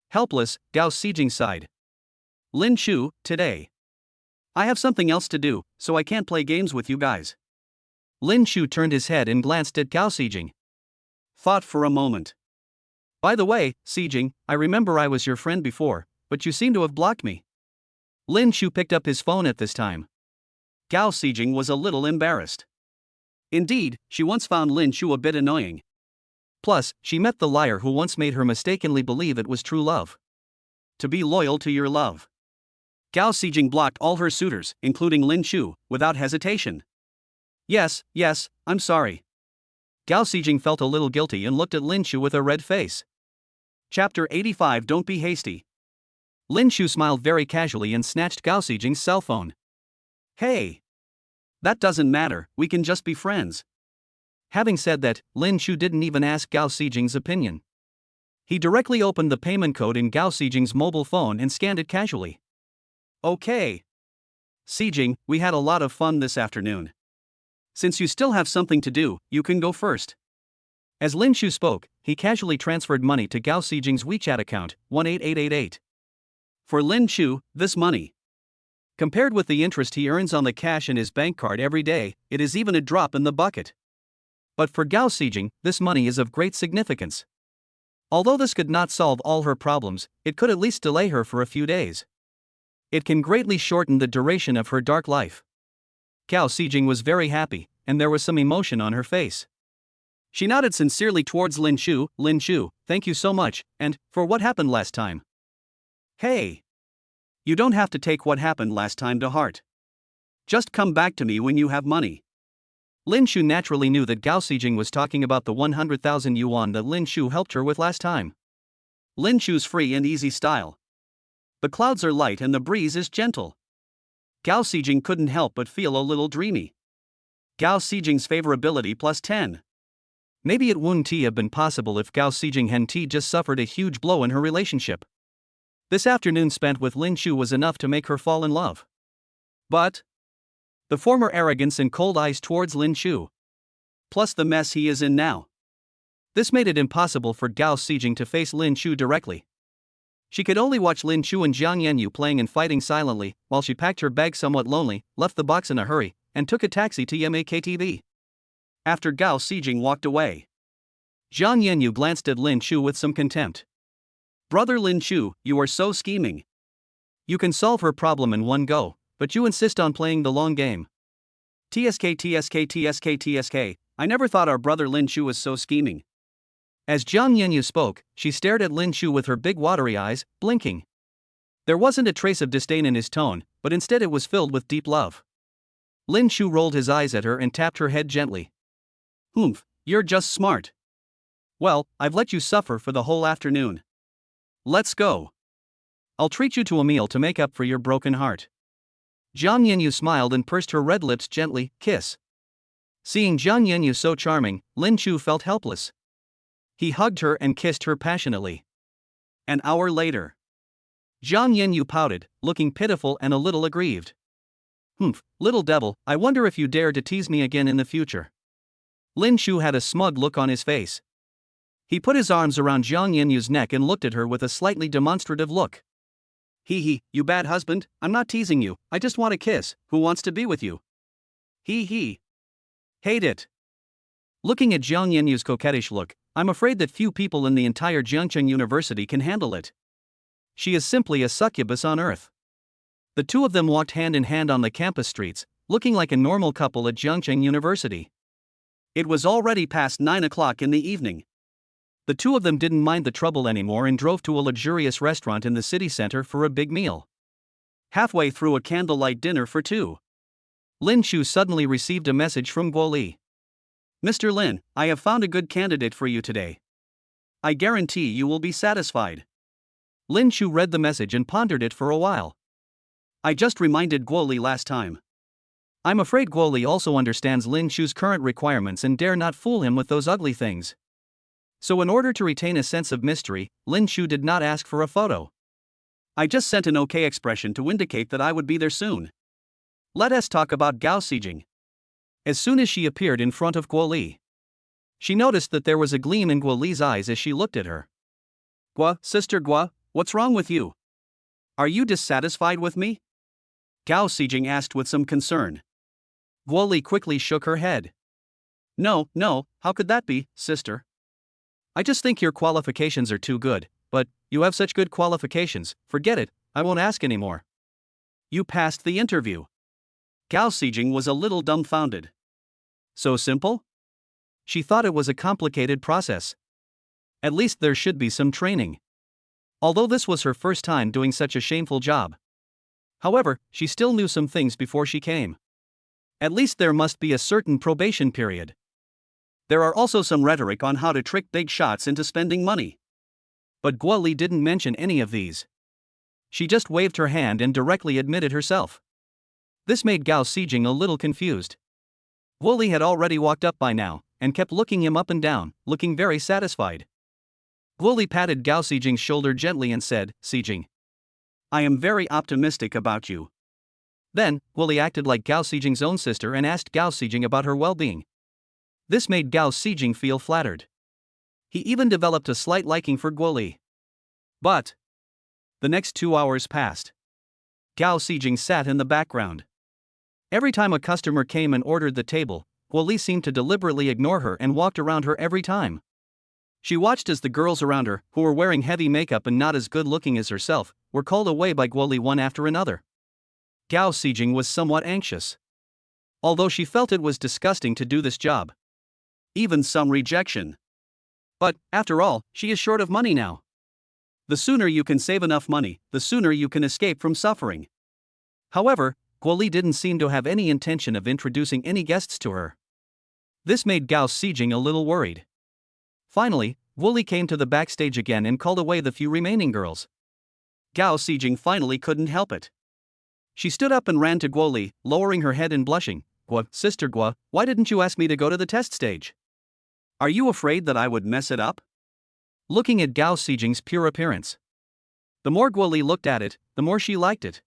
Helpless, Gao Xijing sighed. Lin Shu, today. I have something else to do, so I can't play games with you guys. Lin Shu turned his head and glanced at Gao Xijing. Thought for a moment. By the way, Xijing, I remember I was your friend before, but you seem to have blocked me. Lin Shu picked up his phone at this time. Gao Xijing was a little embarrassed. Indeed, she once found Lin Shu a bit annoying. Plus, she met the liar who once made her mistakenly believe it was true love. To be loyal to your love. Gao Xijing blocked all her suitors, including Lin Shu, without hesitation. Yes, I'm sorry. Gao Xijing felt a little guilty and looked at Lin Shu with a red face. Chapter 85 Don't be hasty. Lin Shu smiled very casually and snatched Gao Xijing's cell phone. Hey! That doesn't matter, we can just be friends. Having said that, Lin Shu didn't even ask Gao Xijing's opinion. He directly opened the payment code in Gao Xijing's mobile phone and scanned it casually. Okay. Xijing, we had a lot of fun this afternoon. Since you still have something to do, you can go first. As Lin Shu spoke, he casually transferred money to Gao Xijing's WeChat account, 18888. For Lin Shu, this money, compared with the interest he earns on the cash in his bank card every day, it is even a drop in the bucket. But for Gao Xijing, this money is of great significance. Although this could not solve all her problems, it could at least delay her for a few days. It can greatly shorten the duration of her dark life. Gao Xijing was very happy, and there was some emotion on her face. She nodded sincerely towards Lin Shu. Lin Shu, thank you so much, and for what happened last time. Hey! You don't have to take what happened last time to heart. Just come back to me when you have money. Lin Shu naturally knew that Gao Xijing was talking about the 100,000 yuan that Lin Shu helped her with last time. Lin Shu's free and easy style. The clouds are light and the breeze is gentle. Gao Xijing couldn't help but feel a little dreamy. Gao Xijing's favorability plus 10. Maybe it wouldn't have been possible if Gao Xijing had just suffered a huge blow in her relationship. This afternoon spent with Lin Shu was enough to make her fall in love. But the former arrogance and cold eyes towards Lin Shu, plus the mess he is in now. This made it impossible for Gao Xijing to face Lin Shu directly. She could only watch Lin Shu and Jiang Yanyu playing and fighting silently, while she packed her bag somewhat lonely, left the box in a hurry, and took a taxi to MAKTV. After Gao Xijing walked away, Jiang Yanyu glanced at Lin Shu with some contempt. Brother Lin Shu, you are so scheming. You can solve her problem in one go, but you insist on playing the long game. TSK, I never thought our brother Lin Shu was so scheming. As Jiang Yanyu spoke, she stared at Lin Shu with her big watery eyes, blinking. There wasn't a trace of disdain in his tone, but instead it was filled with deep love. Lin Shu rolled his eyes at her and tapped her head gently. Humph, you're just smart. Well, I've let you suffer for the whole afternoon. Let's go. I'll treat you to a meal to make up for your broken heart. Jiang Yanyu smiled and pursed her red lips gently, kiss. Seeing Jiang Yanyu so charming, Lin Shu felt helpless. He hugged her and kissed her passionately. An hour later, Jiang Yanyu pouted, looking pitiful and a little aggrieved. Humph, little devil, I wonder if you dare to tease me again in the future. Lin Shu had a smug look on his face. He put his arms around Jiang Yanyu's neck and looked at her with a slightly demonstrative look. Hee, you bad husband, I'm not teasing you, I just want a kiss, who wants to be with you? Hee. Hate it. Looking at Jiang Yanyu's coquettish look, I'm afraid that few people in the entire Jiangcheng University can handle it. She is simply a succubus on earth. The two of them walked hand in hand on the campus streets, looking like a normal couple at Jiangcheng University. It was already past 9 o'clock in the evening. The two of them didn't mind the trouble anymore and drove to a luxurious restaurant in the city center for a big meal. Halfway through a candlelight dinner for two, Lin Shu suddenly received a message from Guo Li. Mr. Lin, I have found a good candidate for you today. I guarantee you will be satisfied. Lin Shu read the message and pondered it for a while. I just reminded Guo Li last time. I'm afraid Guo Li also understands Lin Shu's current requirements and dare not fool him with those ugly things. So in order to retain a sense of mystery, Lin Shu did not ask for a photo. I just sent an okay expression to indicate that I would be there soon. Let us talk about Gao Xijing. As soon as she appeared in front of Guo Li, she noticed that there was a gleam in Guo Li's eyes as she looked at her. Guo, Sister Guo, what's wrong with you? Are you dissatisfied with me? Gao Xijing asked with some concern. Guo Li quickly shook her head. No, how could that be, sister? I just think your qualifications are too good, but you have such good qualifications, forget it, I won't ask anymore. You passed the interview. Gao Xijing was a little dumbfounded. So simple? She thought it was a complicated process. At least there should be some training. Although this was her first time doing such a shameful job. However, she still knew some things before she came. At least there must be a certain probation period. There are also some rhetoric on how to trick big shots into spending money. But Guo Li didn't mention any of these. She just waved her hand and directly admitted herself. This made Gao Xijing a little confused. Guo Li had already walked up by now, and kept looking him up and down, looking very satisfied. Guo Li patted Gao Xijing's shoulder gently and said, Xijing, I am very optimistic about you. Then, Guo Li acted like Gao Xijing's own sister and asked Gao Xijing about her well-being. This made Gao Xijing feel flattered. He even developed a slight liking for Guo Li. But the next 2 hours passed. Gao Xijing sat in the background. Every time a customer came and ordered the table, Guo Li seemed to deliberately ignore her and walked around her every time. She watched as the girls around her, who were wearing heavy makeup and not as good-looking as herself, were called away by Guo Li one after another. Gao Xijing was somewhat anxious. although she felt it was disgusting to do this job. Even some rejection. But, after all, she is short of money now. The sooner you can save enough money, the sooner you can escape from suffering. However, Guo Li didn't seem to have any intention of introducing any guests to her. This made Gao Xijing a little worried. Finally, Guo Li came to the backstage again and called away the few remaining girls. Gao Xijing finally couldn't help it. She stood up and ran to Guo Li, lowering her head and blushing. "Guo, Sister Guo, why didn't you ask me to go to the test stage? Are you afraid that I would mess it up?" Looking at Gao Xijing's pure appearance, the more Guo Li looked at it, the more she liked it.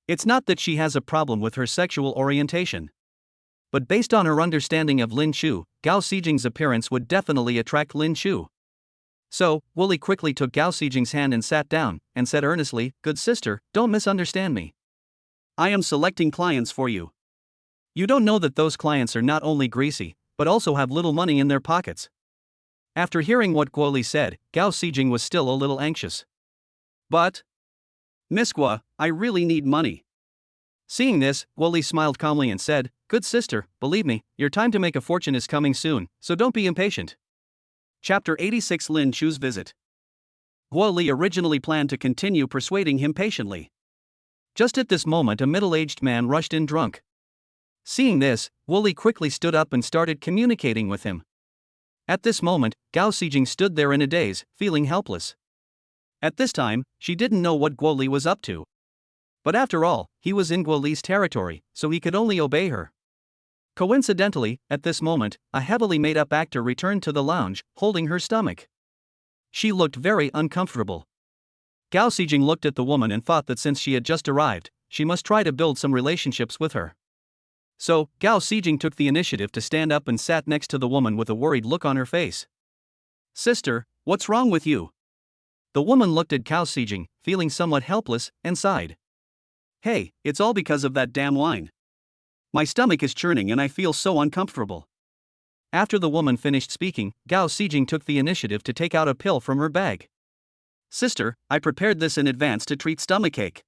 It's not that she has a problem with her sexual orientation. But based on her understanding of Lin Chu, Gao Xijing's appearance would definitely attract Lin Chu. So, Guo Li quickly took Gao Xijing's hand and sat down, and said earnestly, "Good sister, don't misunderstand me. I am selecting clients for you. You don't know that those clients are not only greasy, but also have little money in their pockets." After hearing what Guo Li said, Gao Xijing was still a little anxious. "But, Miss Guo, I really need money." Seeing this, Guo Li smiled calmly and said, "Good sister, believe me, your time to make a fortune is coming soon, so don't be impatient." Chapter 86 Lin Chu's Visit. Guo Li originally planned to continue persuading him patiently. Just at this moment a middle-aged man rushed in drunk. Seeing this, Guo Li quickly stood up and started communicating with him. At this moment, Gao Xijing stood there in a daze, feeling helpless. At this time, she didn't know what Guo Li was up to. But after all, he was in Guo Li's territory, so he could only obey her. Coincidentally, at this moment, a heavily made-up actor returned to the lounge, holding her stomach. She looked very uncomfortable. Gao Xijing looked at the woman and thought that since she had just arrived, she must try to build some relationships with her. So, Gao Xijing took the initiative to stand up and sat next to the woman with a worried look on her face. "Sister, what's wrong with you?" The woman looked at Gao Xijing, feeling somewhat helpless, and sighed. "Hey, it's all because of that damn wine. My stomach is churning and I feel so uncomfortable." After the woman finished speaking, Gao Xijing took the initiative to take out a pill from her bag. "Sister, I prepared this in advance to treat stomachache."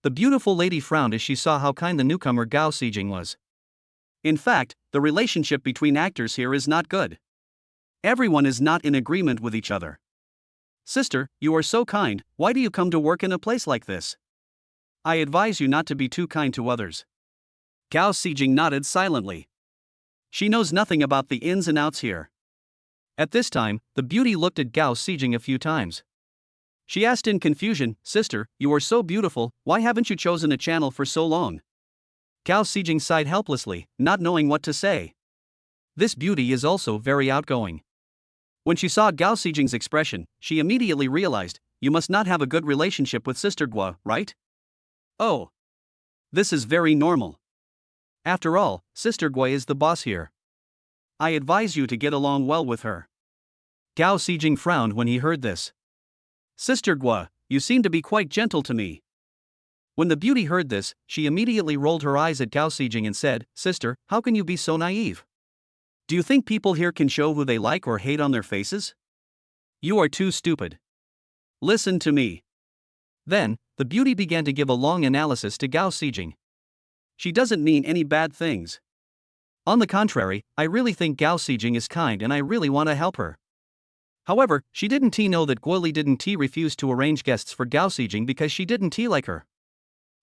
The beautiful lady frowned as she saw how kind the newcomer Gao Xijing was. In fact, the relationship between actors here is not good. Everyone is not in agreement with each other. "Sister, you are so kind, why do you come to work in a place like this? I advise you not to be too kind to others." Gao Xijing nodded silently. She knows nothing about the ins and outs here. At this time, the beauty looked at Gao Xijing a few times. She asked in confusion, "Sister, you are so beautiful, why haven't you chosen a channel for so long?" Gao Xijing sighed helplessly, not knowing what to say. This beauty is also very outgoing. When she saw Gao Xijing's expression, she immediately realized, "You must not have a good relationship with Sister Guo, right?" "Oh. This is very normal. After all, Sister Guo is the boss here. I advise you to get along well with her." Gao Xijing frowned when he heard this. "Sister Guo, you seem to be quite gentle to me." When the beauty heard this, she immediately rolled her eyes at Gao Xijing and said, "Sister, how can you be so naive? Do you think people here can show who they like or hate on their faces? You are too stupid. Listen to me." Then, the beauty began to give a long analysis to Gao Xijing. "She doesn't mean any bad things. On the contrary, I really think Gao Xijing is kind and I really want to help her." However, she didn't know that Guo Li didn't refuse to arrange guests for Gao Xijing because she didn't like her.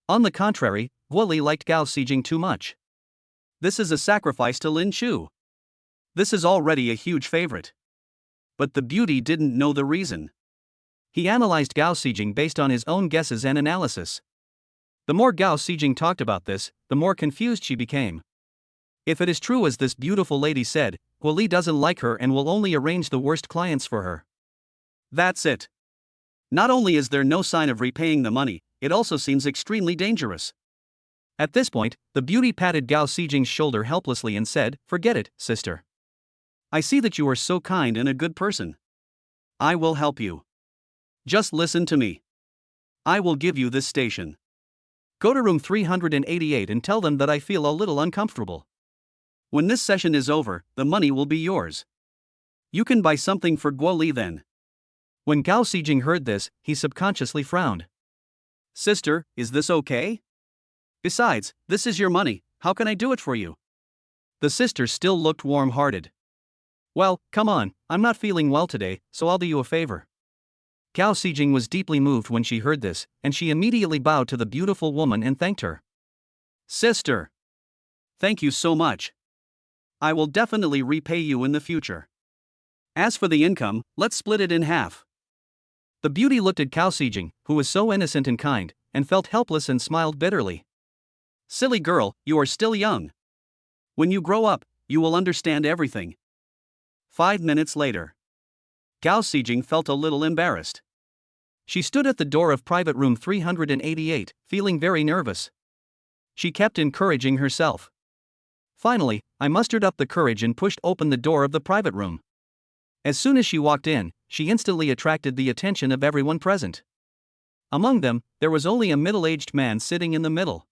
On the contrary, Guo Li liked Gao Xijing too much. This is a sacrifice to Lin Chu. This is already a huge favorite. But the beauty didn't know the reason. He analyzed Gao Xijing based on his own guesses and analysis. The more Gao Xijing talked about this, the more confused she became. If it is true as this beautiful lady said, Guo Li doesn't like her and will only arrange the worst clients for her. That's it. Not only is there no sign of repaying the money, it also seems extremely dangerous. At this point, the beauty patted Gao Xijing's shoulder helplessly and said, "Forget it, sister. I see that you are so kind and a good person. I will help you. Just listen to me. I will give you this station. Go to room 388 and tell them that I feel a little uncomfortable. When this session is over, the money will be yours. You can buy something for Guo Li then." When Gao Xijing heard this, he subconsciously frowned. "Sister, is this okay? Besides, this is your money, how can I do it for you? The sister still looked warm-hearted. Well, come on, I'm not feeling well today, so I'll do you a favor. Gao Xijing was deeply moved when she heard this, and she immediately bowed to the beautiful woman and thanked her. Sister! Thank you so much. I will definitely repay you in the future. As for the income, let's split it in half. The beauty looked at Gao Xijing, who was so innocent and kind, and felt helpless and smiled bitterly. Silly girl, you are still young. When you grow up, you will understand everything. 5 minutes later. Gao Xijing felt a little embarrassed. She stood at the door of private room 388, feeling very nervous. She kept encouraging herself. Finally, I mustered up the courage and pushed open the door of the private room. As soon as she walked in, she instantly attracted the attention of everyone present. Among them, there was only a middle-aged man sitting in the middle.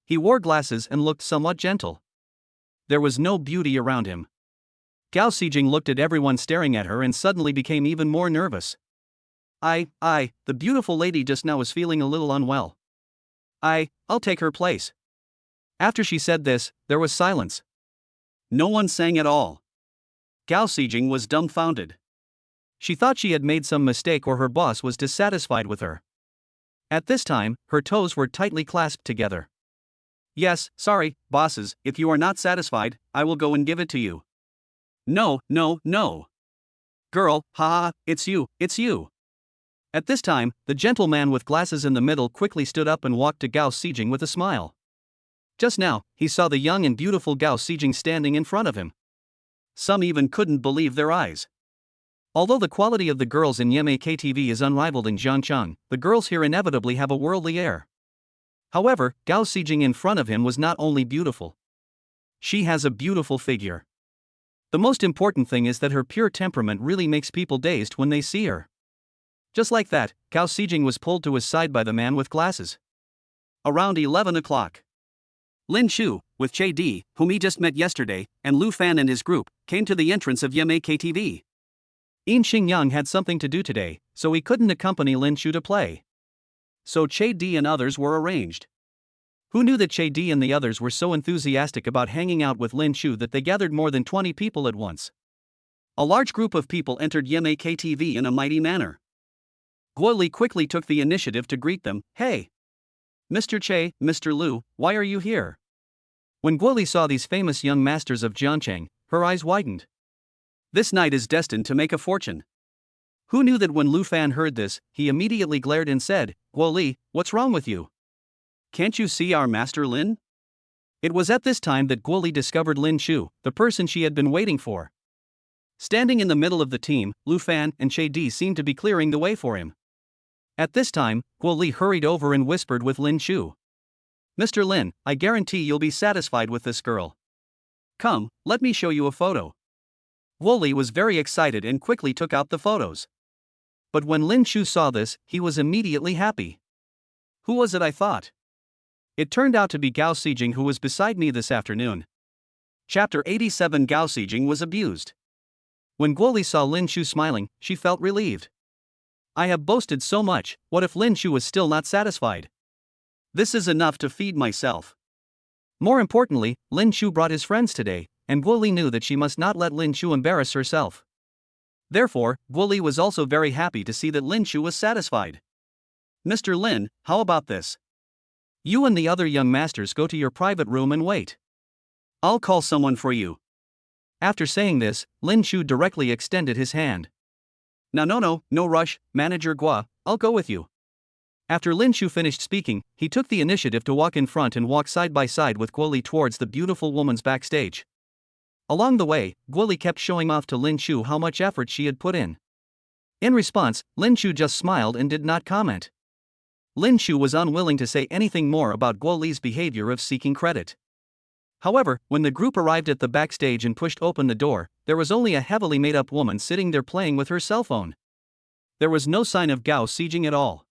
He wore glasses and looked somewhat gentle. There was no beauty around him. Gao Xijing looked at everyone staring at her and suddenly became even more nervous. The beautiful lady just now is feeling a little unwell. I'll take her place. After she said this, there was silence. No one sang at all. Gao Xijing was dumbfounded. She thought she had made some mistake or her boss was dissatisfied with her. At this time, her toes were tightly clasped together. Yes, sorry, bosses, if you are not satisfied, I will go and give it to you. No. Girl, haha, it's you. At this time, the gentleman with glasses in the middle quickly stood up and walked to Gao Xijing with a smile. Just now, he saw the young and beautiful Gao Xijing standing in front of him. Some even couldn't believe their eyes. Although the quality of the girls in Yeme KTV is unrivaled in Zhangcheng, the girls here inevitably have a worldly air. However, Gao Xijing in front of him was not only beautiful. She has a beautiful figure. The most important thing is that her pure temperament really makes people dazed when they see her. Just like that, Gao Xijing was pulled to his side by the man with glasses. Around 11 o'clock. Lin Shu, with Che Di, whom he just met yesterday, and Lu Fan and his group, came to the entrance of Yeme KTV. Yin Xingyang had something to do today, so he couldn't accompany Lin Shu to play. So Che Di and others were arranged. Who knew that Che Di and the others were so enthusiastic about hanging out with Lin Shu that they gathered more than 20 people at once? A large group of people entered Yeme KTV in a mighty manner. Guo Li quickly took the initiative to greet them. Hey! Mr. Che, Mr. Lu, why are you here? When Guo Li saw these famous young masters of Jiancheng, her eyes widened. This knight is destined to make a fortune. Who knew that when Lu Fan heard this, he immediately glared and said, Guo Li, what's wrong with you? Can't you see our master Lin? It was at this time that Guo Li discovered Lin Shu, the person she had been waiting for. Standing in the middle of the team, Lu Fan and Che Di seemed to be clearing the way for him. At this time, Guo Li hurried over and whispered with Lin Shu. Mr. Lin, I guarantee you'll be satisfied with this girl. Come, let me show you a photo. Guo Li was very excited and quickly took out the photos. But when Lin Shu saw this, he was immediately happy. Who was it I thought? It turned out to be Gao Xijing, who was beside me this afternoon. Chapter 87. Gao Xijing was abused. When Guo Li saw Lin Shu smiling, she felt relieved. I have boasted so much, what if Lin Shu was still not satisfied? This is enough to feed myself. More importantly, Lin Shu brought his friends today, and Guo Li knew that she must not let Lin Shu embarrass herself. Therefore, Guo Li was also very happy to see that Lin Shu was satisfied. Mr. Lin, how about this? You and the other young masters go to your private room and wait. I'll call someone for you. After saying this, Lin Shu directly extended his hand. No rush, Manager Guo, I'll go with you. After Lin Shu finished speaking, he took the initiative to walk in front and walk side by side with Guo Li towards the beautiful woman's backstage. Along the way, Guo Li kept showing off to Lin Shu how much effort she had put in. In response, Lin Shu just smiled and did not comment. Lin Shu was unwilling to say anything more about Guo Li's behavior of seeking credit. However, when the group arrived at the backstage and pushed open the door, there was only a heavily made-up woman sitting there playing with her cell phone. There was no sign of Gao Xijing at all.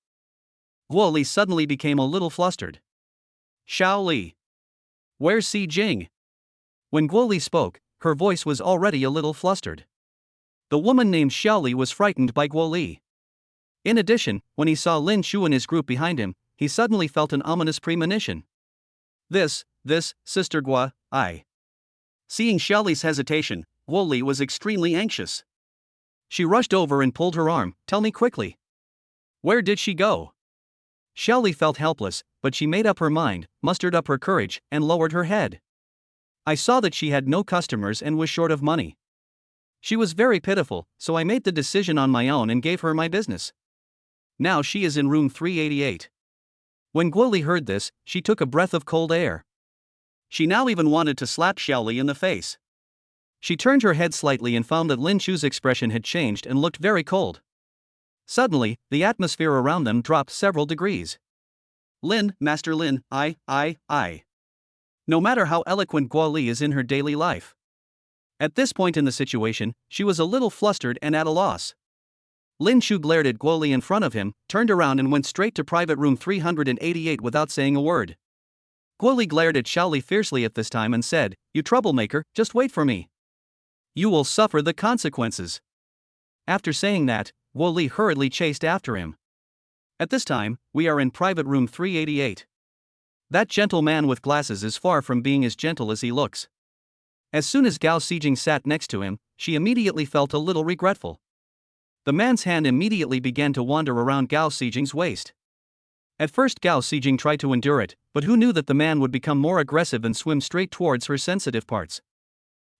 Guo Li suddenly became a little flustered. Xiao Li. Where's Xi Jing? When Guo Li spoke, her voice was already a little flustered. The woman named Xiao Li was frightened by Guo Li. In addition, when he saw Lin Shu and his group behind him, he suddenly felt an ominous premonition. Sister Gua, I. Seeing Xiaoli's hesitation, Guoli was extremely anxious. She rushed over and pulled her arm. Tell me quickly. Where did she go? Xiaoli felt helpless, but she made up her mind, mustered up her courage, and lowered her head. I saw that she had no customers and was short of money. She was very pitiful, so I made the decision on my own and gave her my business. Now she is in room 388. When Guoli heard this, she took a breath of cold air. She now even wanted to slap Xiaoli in the face. She turned her head slightly and found that Lin Chu's expression had changed and looked very cold. Suddenly, the atmosphere around them dropped several degrees. Lin, Master Lin, I. No matter how eloquent Guoli is in her daily life. At this point in the situation, she was a little flustered and at a loss. Lin Chu glared at Guoli in front of him, turned around and went straight to private room 388 without saying a word. Guoli glared at Xiaoli fiercely at this time and said, "You troublemaker, just wait for me. You will suffer the consequences." After saying that, Guoli hurriedly chased after him. At this time, we are in private room 388. That gentle man with glasses is far from being as gentle as he looks. As soon as Gao Xijing sat next to him, she immediately felt a little regretful. The man's hand immediately began to wander around Gao Xijing's waist. At first Gao Xijing tried to endure it, but who knew that the man would become more aggressive and swim straight towards her sensitive parts.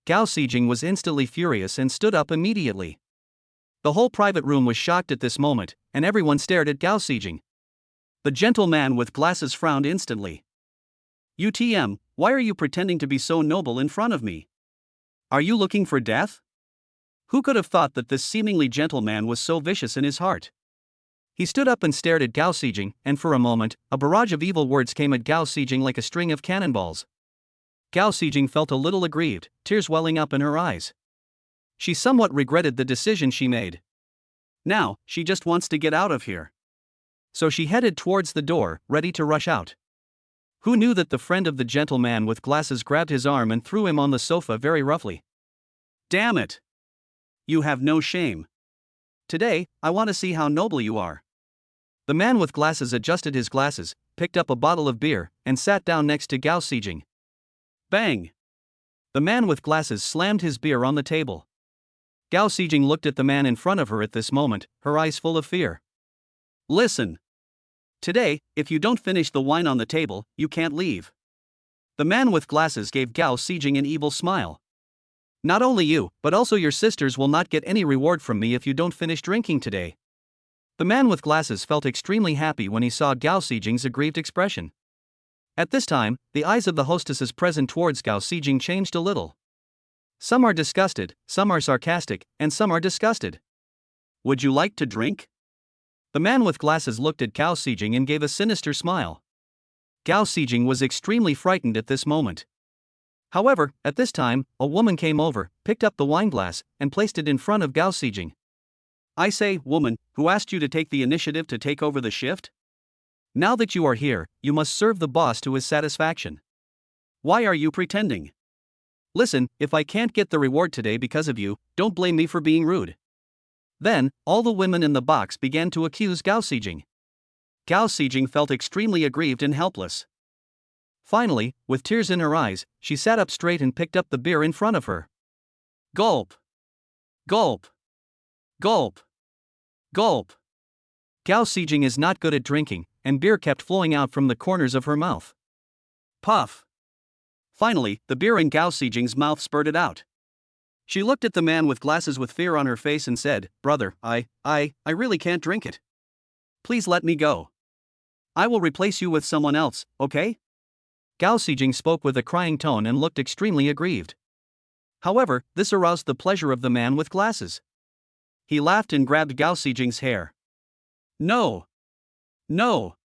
Gao Xijing was instantly furious and stood up immediately. The whole private room was shocked at this moment, and everyone stared at Gao Xijing. The gentle man with glasses frowned instantly. "UTM, why are you pretending to be so noble in front of me? Are you looking for death?" Who could have thought that this seemingly gentle man was so vicious in his heart? He stood up and stared at Gao Xijing, and for a moment, a barrage of evil words came at Gao Xijing like a string of cannonballs. Gao Xijing felt a little aggrieved, tears welling up in her eyes. She somewhat regretted the decision she made. Now, she just wants to get out of here. So she headed towards the door, ready to rush out. Who knew that the friend of the gentleman with glasses grabbed his arm and threw him on the sofa very roughly. "Damn it! You have no shame. Today, I want to see how noble you are." The man with glasses adjusted his glasses, picked up a bottle of beer, and sat down next to Gao Xijing. Bang! The man with glasses slammed his beer on the table. Gao Xijing looked at the man in front of her at this moment, her eyes full of fear. "Listen. Today, if you don't finish the wine on the table, you can't leave." The man with glasses gave Gao Xijing an evil smile. "Not only you, but also your sisters will not get any reward from me if you don't finish drinking today." The man with glasses felt extremely happy when he saw Gao Xijing's aggrieved expression. At this time, the eyes of the hostesses present towards Gao Xijing changed a little. Some are disgusted, some are sarcastic, and some are disgusted. "Would you like to drink?" The man with glasses looked at Gao Xijing and gave a sinister smile. Gao Xijing was extremely frightened at this moment. However, at this time, a woman came over, picked up the wineglass, and placed it in front of Gao Xijing. "I say, woman, who asked you to take the initiative to take over the shift? Now that you are here, you must serve the boss to his satisfaction. Why are you pretending? Listen, if I can't get the reward today because of you, don't blame me for being rude." Then, all the women in the box began to accuse Gao Xijing. Gao Xijing felt extremely aggrieved and helpless. Finally, with tears in her eyes, she sat up straight and picked up the beer in front of her. Gulp! Gulp! Gulp! Gulp! Gao Xijing is not good at drinking, and beer kept flowing out from the corners of her mouth. Puff! Finally, the beer in Gao Xijing's mouth spurted out. She looked at the man with glasses with fear on her face and said, "Brother, I really can't drink it. Please let me go. I will replace you with someone else, okay?" Gao Xijing spoke with a crying tone and looked extremely aggrieved. However, this aroused the pleasure of the man with glasses. He laughed and grabbed Gao Xijing's hair. "No! No!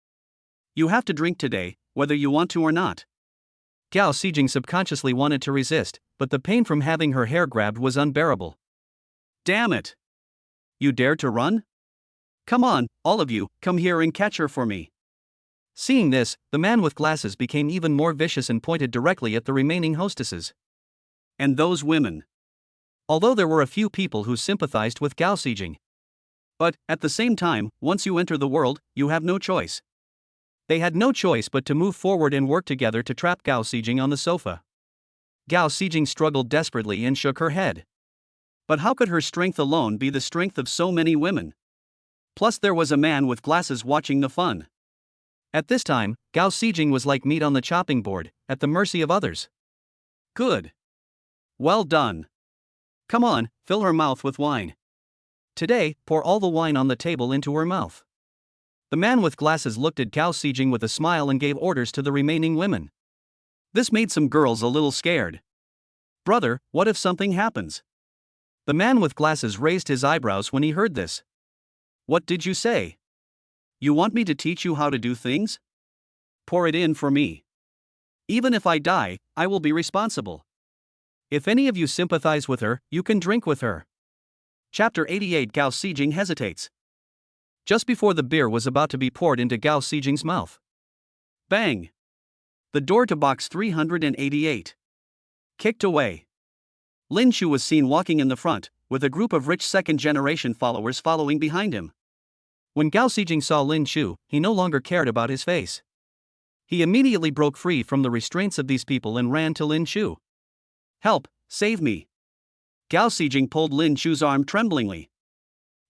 You have to drink today, whether you want to or not." Gao Xijing subconsciously wanted to resist, but the pain from having her hair grabbed was unbearable. "Damn it! You dare to run? Come on, all of you, come here and catch her for me." Seeing this, the man with glasses became even more vicious and pointed directly at the remaining hostesses. And those women. Although there were a few people who sympathized with Gao Xijing. But, at the same time, once you enter the world, you have no choice. They had no choice but to move forward and work together to trap Gao Xijing on the sofa. Gao Xijing struggled desperately and shook her head. But how could her strength alone be the strength of so many women? Plus there was a man with glasses watching the fun. At this time, Gao Xijing was like meat on the chopping board, at the mercy of others. Good. Well done. Come on, fill her mouth with wine. Today, pour all the wine on the table into her mouth. The man with glasses looked at Gao Xijing with a smile and gave orders to the remaining women. This made some girls a little scared. Brother, what if something happens? The man with glasses raised his eyebrows when he heard this. What did you say? You want me to teach you how to do things? Pour it in for me. Even if I die, I will be responsible. If any of you sympathize with her, you can drink with her. Chapter 88. Gao Xijing hesitates. Just before the beer was about to be poured into Gao Xijing's mouth. Bang! The door to box 388. Kicked away. Lin Shu was seen walking in the front, with a group of rich second-generation followers following behind him. When Gao Xijing saw Lin Shu, he no longer cared about his face. He immediately broke free from the restraints of these people and ran to Lin Shu. Help, save me. Gao Xijing pulled Lin Shu's arm tremblingly.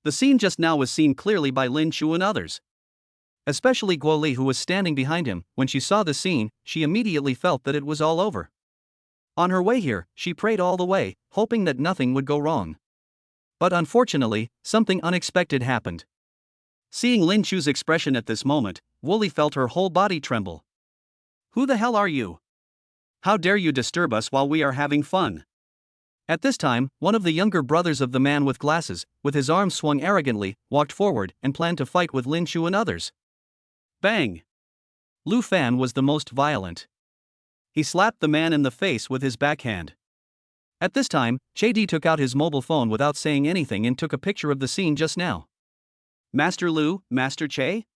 The scene just now was seen clearly by Lin Shu and others. Especially Guo Li, who was standing behind him. When she saw the scene, she immediately felt that it was all over. On her way here, she prayed all the way, hoping that nothing would go wrong. But unfortunately, something unexpected happened. Seeing Lin Shu's expression at this moment, Guo Li felt her whole body tremble. Who the hell are you? How dare you disturb us while we are having fun? At this time, one of the younger brothers of the man with glasses, with his arms swung arrogantly, walked forward and planned to fight with Lin Shu and others. Bang! Lu Fan was the most violent. He slapped the man in the face with his backhand. At this time, Che Di took out his mobile phone without saying anything and took a picture of the scene just now. Master Lu, Master Che?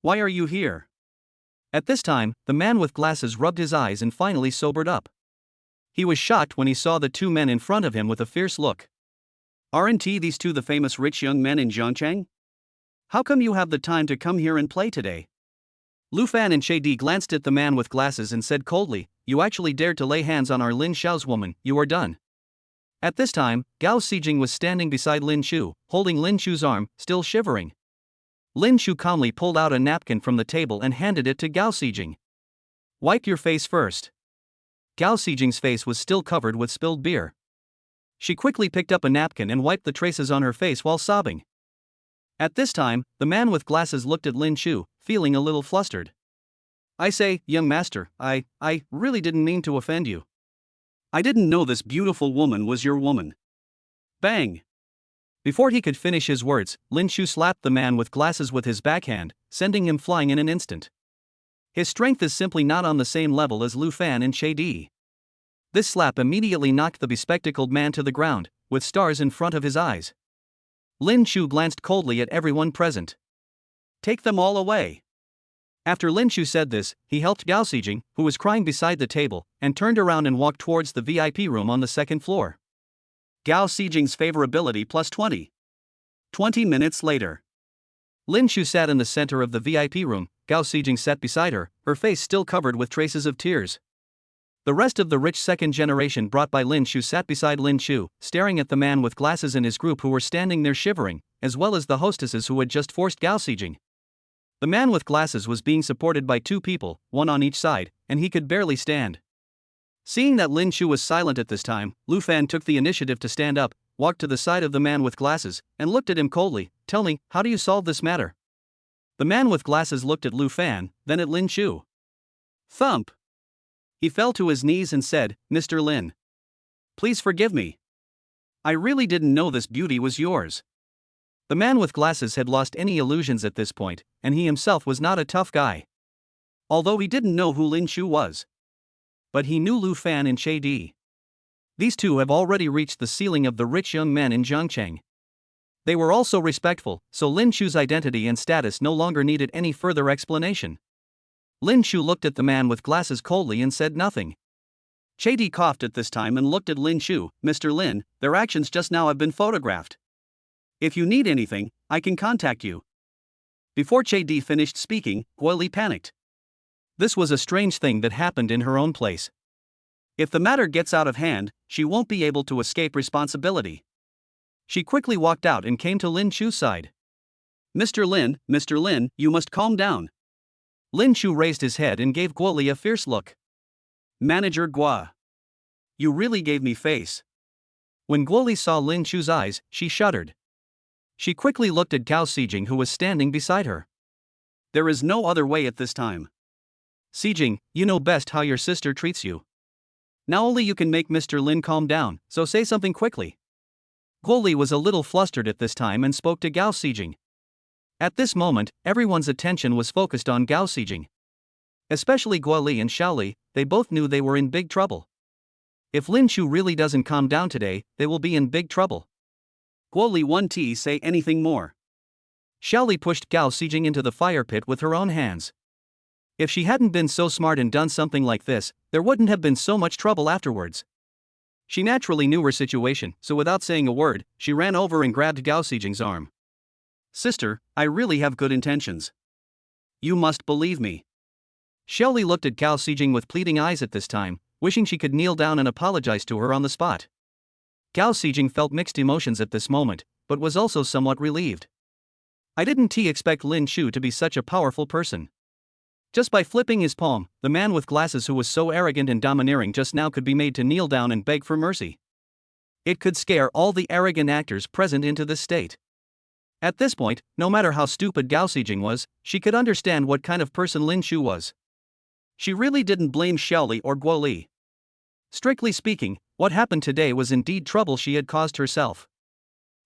Why are you here? At this time, the man with glasses rubbed his eyes and finally sobered up. He was shocked when he saw the two men in front of him with a fierce look. Aren't these two the famous rich young men in Zhongcheng? How come you have the time to come here and play today? Lu Fan and Che Di glanced at the man with glasses and said coldly, You actually dared to lay hands on our Lin Xiao's woman, you are done. At this time, Gao Xijing was standing beside Lin Shu, holding Lin Shu's arm, still shivering. Lin Shu calmly pulled out a napkin from the table and handed it to Gao Xijing. Wipe your face first. Gao Xijing's face was still covered with spilled beer. She quickly picked up a napkin and wiped the traces on her face while sobbing. At this time, the man with glasses looked at Lin Shu, feeling a little flustered. I say, young master, I really didn't mean to offend you. I didn't know this beautiful woman was your woman. Bang! Before he could finish his words, Lin Shu slapped the man with glasses with his backhand, sending him flying in an instant. His strength is simply not on the same level as Lu Fan and Che Di. This slap immediately knocked the bespectacled man to the ground, with stars in front of his eyes. Lin Shu glanced coldly at everyone present. Take them all away. After Lin Shu said this, he helped Gao Xijing, who was crying beside the table, and turned around and walked towards the VIP room on the second floor. Gao Xijing's favorability plus 20. 20 minutes later. Lin Shu sat in the center of the VIP room. Gao Xijing sat beside her, her face still covered with traces of tears. The rest of the rich second generation brought by Lin Shu sat beside Lin Shu, staring at the man with glasses and his group who were standing there shivering, as well as the hostesses who had just forced Gao Xijing. The man with glasses was being supported by two people, one on each side, and he could barely stand. Seeing that Lin Shu was silent at this time, Lu Fan took the initiative to stand up, walked to the side of the man with glasses, and looked at him coldly. Tell me, how do you solve this matter? The man with glasses looked at Lu Fan, then at Lin Shu. Thump! He fell to his knees and said, Mr. Lin. Please forgive me. I really didn't know this beauty was yours. The man with glasses had lost any illusions at this point, and he himself was not a tough guy. Although he didn't know who Lin Shu was. But he knew Lu Fan and Che Di. These two have already reached the ceiling of the rich young men in Zhongcheng. They were also respectful, so Lin Shu's identity and status no longer needed any further explanation. Lin Shu looked at the man with glasses coldly and said nothing. Che Di coughed at this time and looked at Lin Shu. Mr. Lin, their actions just now have been photographed. If you need anything, I can contact you. Before Che Di finished speaking, Guo Li panicked. This was a strange thing that happened in her own place. If the matter gets out of hand, she won't be able to escape responsibility. She quickly walked out and came to Lin Chu's side. Mr. Lin, you must calm down. Lin Chu raised his head and gave Guo Li a fierce look. Manager Guo. You really gave me face. When Guo Li saw Lin Chu's eyes, she shuddered. She quickly looked at Gao Xijing, who was standing beside her. There is no other way at this time. Xijing, you know best how your sister treats you. Now only you can make Mr. Lin calm down, so say something quickly. Guo Li was a little flustered at this time and spoke to Gao Xijing. At this moment, everyone's attention was focused on Gao Xijing. Especially Guo Li and Xiao Li, they both knew they were in big trouble. If Lin Chu really doesn't calm down today, they will be in big trouble. Guo Li won't say anything more. Xiao Li pushed Gao Xijing into the fire pit with her own hands. If she hadn't been so smart and done something like this, there wouldn't have been so much trouble afterwards. She naturally knew her situation, so without saying a word, she ran over and grabbed Gao Xijing's arm. Sister, I really have good intentions. You must believe me. Xiao Li looked at Gao Xijing with pleading eyes at this time, wishing she could kneel down and apologize to her on the spot. Gao Xijing felt mixed emotions at this moment, but was also somewhat relieved. I didn't expect Lin Chu to be such a powerful person. Just by flipping his palm, the man with glasses who was so arrogant and domineering just now could be made to kneel down and beg for mercy. It could scare all the arrogant actors present into this state. At this point, no matter how stupid Gao Xijing was, she could understand what kind of person Lin Chu was. She really didn't blame Xiao Li or Guo Li. Strictly speaking, what happened today was indeed trouble she had caused herself.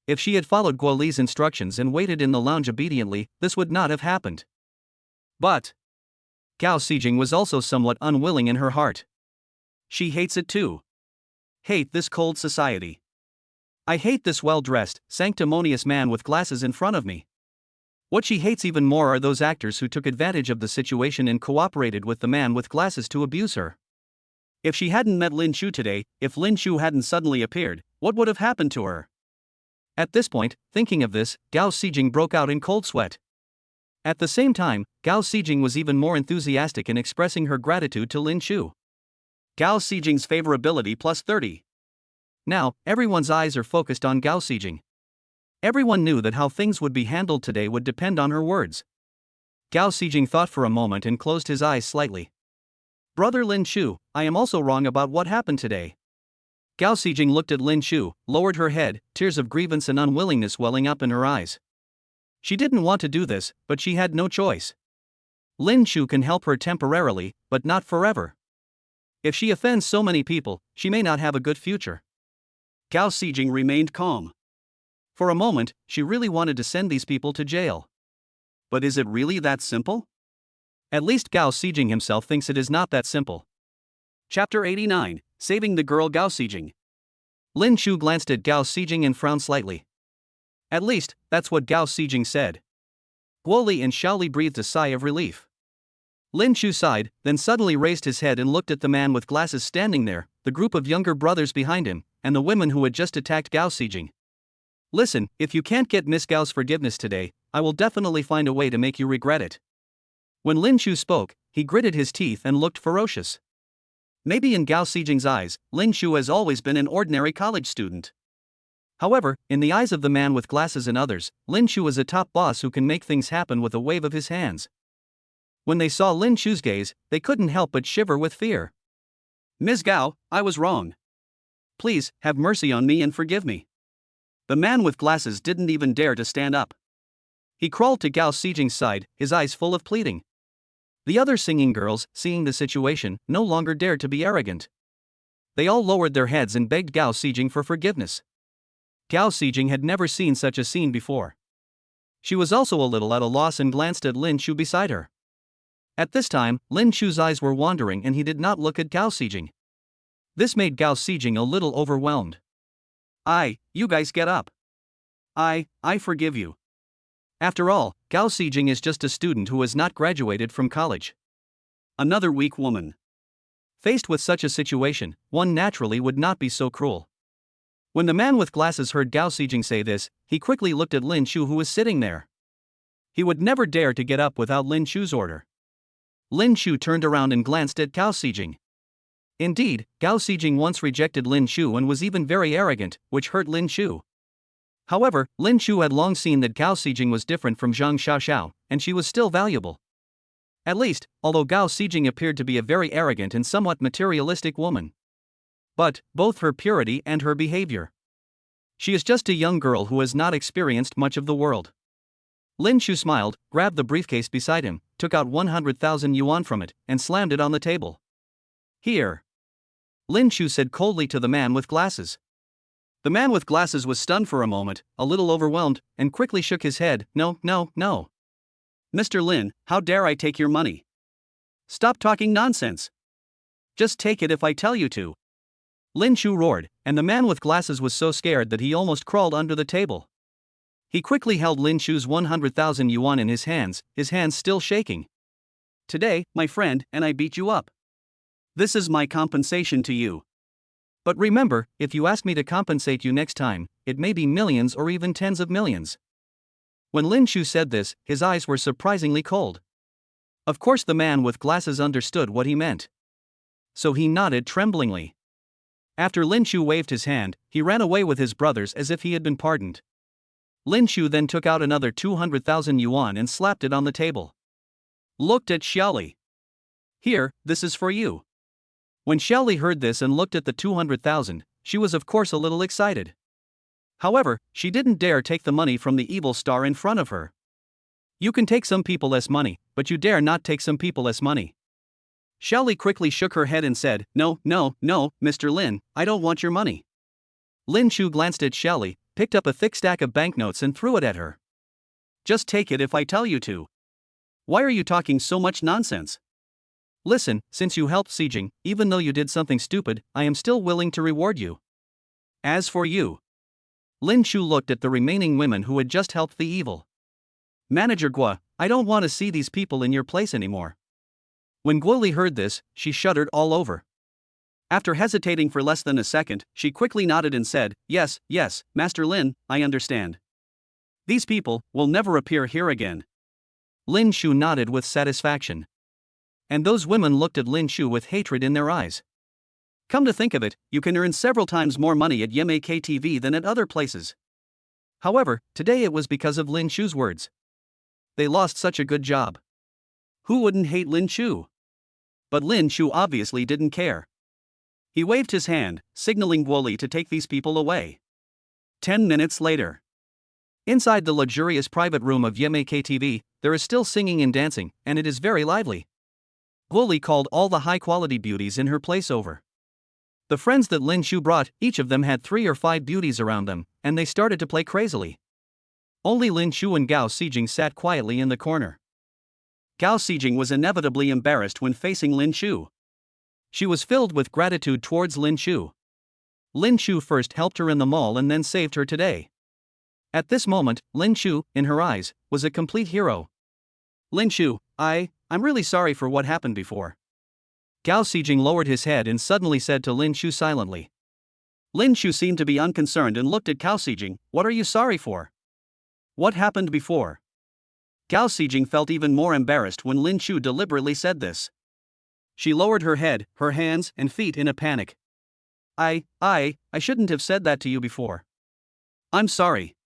If she had followed Guo Li's instructions and waited in the lounge obediently, this would not have happened. But Gao Xijing was also somewhat unwilling in her heart. She hates it too. Hate this cold society. I hate this well-dressed, sanctimonious man with glasses in front of me. What she hates even more are those actors who took advantage of the situation and cooperated with the man with glasses to abuse her. If she hadn't met Lin Chu today, if Lin Chu hadn't suddenly appeared, what would have happened to her? At this point, thinking of this, Gao Xijing broke out in cold sweat. At the same time, Gao Xijing was even more enthusiastic in expressing her gratitude to Lin Chu. Gao Xijing's favorability plus 30. Now, everyone's eyes are focused on Gao Xijing. Everyone knew that how things would be handled today would depend on her words. Gao Xijing thought for a moment and closed his eyes slightly. Brother Lin Chu, I am also wrong about what happened today. Gao Xijing looked at Lin Chu, lowered her head, tears of grievance and unwillingness welling up in her eyes. She didn't want to do this, but she had no choice. Lin Chu can help her temporarily, but not forever. If she offends so many people, she may not have a good future. Gao Xijing remained calm. For a moment, she really wanted to send these people to jail. But is it really that simple? At least Gao Xijing himself thinks it is not that simple. Chapter 89, Saving the Girl Gao Xijing. Lin Chu glanced at Gao Xijing and frowned slightly. At least, that's what Gao Xijing said. Guo Li and Xiao Li breathed a sigh of relief. Lin Chu sighed, then suddenly raised his head and looked at the man with glasses standing there, the group of younger brothers behind him, and the women who had just attacked Gao Xijing. Listen, if you can't get Miss Gao's forgiveness today, I will definitely find a way to make you regret it. When Lin Chu spoke, he gritted his teeth and looked ferocious. Maybe in Gao Xijing's eyes, Lin Chu has always been an ordinary college student. However, in the eyes of the man with glasses and others, Lin Chu is a top boss who can make things happen with a wave of his hands. When they saw Lin Chu's gaze, they couldn't help but shiver with fear. Ms. Gao, I was wrong. Please, have mercy on me and forgive me. The man with glasses didn't even dare to stand up. He crawled to Gao Xijing's side, his eyes full of pleading. The other singing girls, seeing the situation, no longer dared to be arrogant. They all lowered their heads and begged Gao Xijing for forgiveness. Gao Xijing had never seen such a scene before. She was also a little at a loss and glanced at Lin Chu beside her. At this time, Lin Chu's eyes were wandering and he did not look at Gao Xijing. This made Gao Xijing a little overwhelmed. You guys get up. I forgive you. After all, Gao Xijing is just a student who has not graduated from college. Another weak woman. Faced with such a situation, one naturally would not be so cruel. When the man with glasses heard Gao Xijing say this, he quickly looked at Lin Chu who was sitting there. He would never dare to get up without Lin Shu's order. Lin Shu turned around and glanced at Gao Xijing. Indeed, Gao Xijing once rejected Lin Shu and was even very arrogant, which hurt Lin Shu. However, Lin Shu had long seen that Gao Xijing was different from Zhang Xiaoxiao, and she was still valuable. At least, although Gao Xijing appeared to be a very arrogant and somewhat materialistic woman. But, both her purity and her behavior. She is just a young girl who has not experienced much of the world. Lin Shu smiled, grabbed the briefcase beside him, took out 100,000 yuan from it, and slammed it on the table. Here. Lin Shu said coldly to the man with glasses. The man with glasses was stunned for a moment, a little overwhelmed, and quickly shook his head. No, no, no. Mr. Lin, how dare I take your money? Stop talking nonsense. Just take it if I tell you to. Lin Shu roared, and the man with glasses was so scared that he almost crawled under the table. He quickly held Lin Shu's 100,000 yuan in his hands still shaking. Today, my friend, and I beat you up. This is my compensation to you. But remember, if you ask me to compensate you next time, it may be millions or even tens of millions. When Lin Shu said this, his eyes were surprisingly cold. Of course, the man with glasses understood what he meant. So he nodded tremblingly. After Lin Shu waved his hand, he ran away with his brothers as if he had been pardoned. Lin Shu then took out another 200,000 yuan and slapped it on the table. Looked at Xiaoli. Here, this is for you. When Xiaoli heard this and looked at the 200,000, she was of course a little excited. However, she didn't dare take the money from the evil star in front of her. You can take some people less money, but you dare not take some people less money. Xiaoli quickly shook her head and said, No, no, no, Mr. Lin, I don't want your money. Lin Shu glanced at Xiaoli, picked up a thick stack of banknotes and threw it at her. Just take it if I tell you to. Why are you talking so much nonsense? Listen, since you helped Xijing, even though you did something stupid, I am still willing to reward you. As for you. Lin Shu looked at the remaining women who had just helped the evil. Manager Guo, I don't want to see these people in your place anymore. When Guo Li heard this, she shuddered all over. After hesitating for less than a second, she quickly nodded and said, Yes, yes, Master Lin, I understand. These people will never appear here again. Lin Shu nodded with satisfaction. And those women looked at Lin Shu with hatred in their eyes. Come to think of it, you can earn several times more money at Yemei KTV than at other places. However, today it was because of Lin Shu's words. They lost such a good job. Who wouldn't hate Lin Shu? But Lin Shu obviously didn't care. He waved his hand, signaling Guo Li to take these people away. 10 minutes later. Inside the luxurious private room of Yemei KTV, there is still singing and dancing, and it is very lively. Guo Li called all the high-quality beauties in her place over. The friends that Lin Shu brought, each of them had 3 or 5 beauties around them, and they started to play crazily. Only Lin Shu and Gao Xijing sat quietly in the corner. Gao Xijing was inevitably embarrassed when facing Lin Shu. She was filled with gratitude towards Lin Shu. Lin Shu first helped her in the mall and then saved her today. At this moment, Lin Shu, in her eyes, was a complete hero. Lin Shu, I'm really sorry for what happened before. Gao Xijing lowered his head and suddenly said to Lin Shu silently. Lin Shu seemed to be unconcerned and looked at Gao Xijing. What are you sorry for? What happened before? Gao Xijing felt even more embarrassed when Lin Shu deliberately said this. She lowered her head, her hands and feet in a panic. I shouldn't have said that to you before. I'm sorry.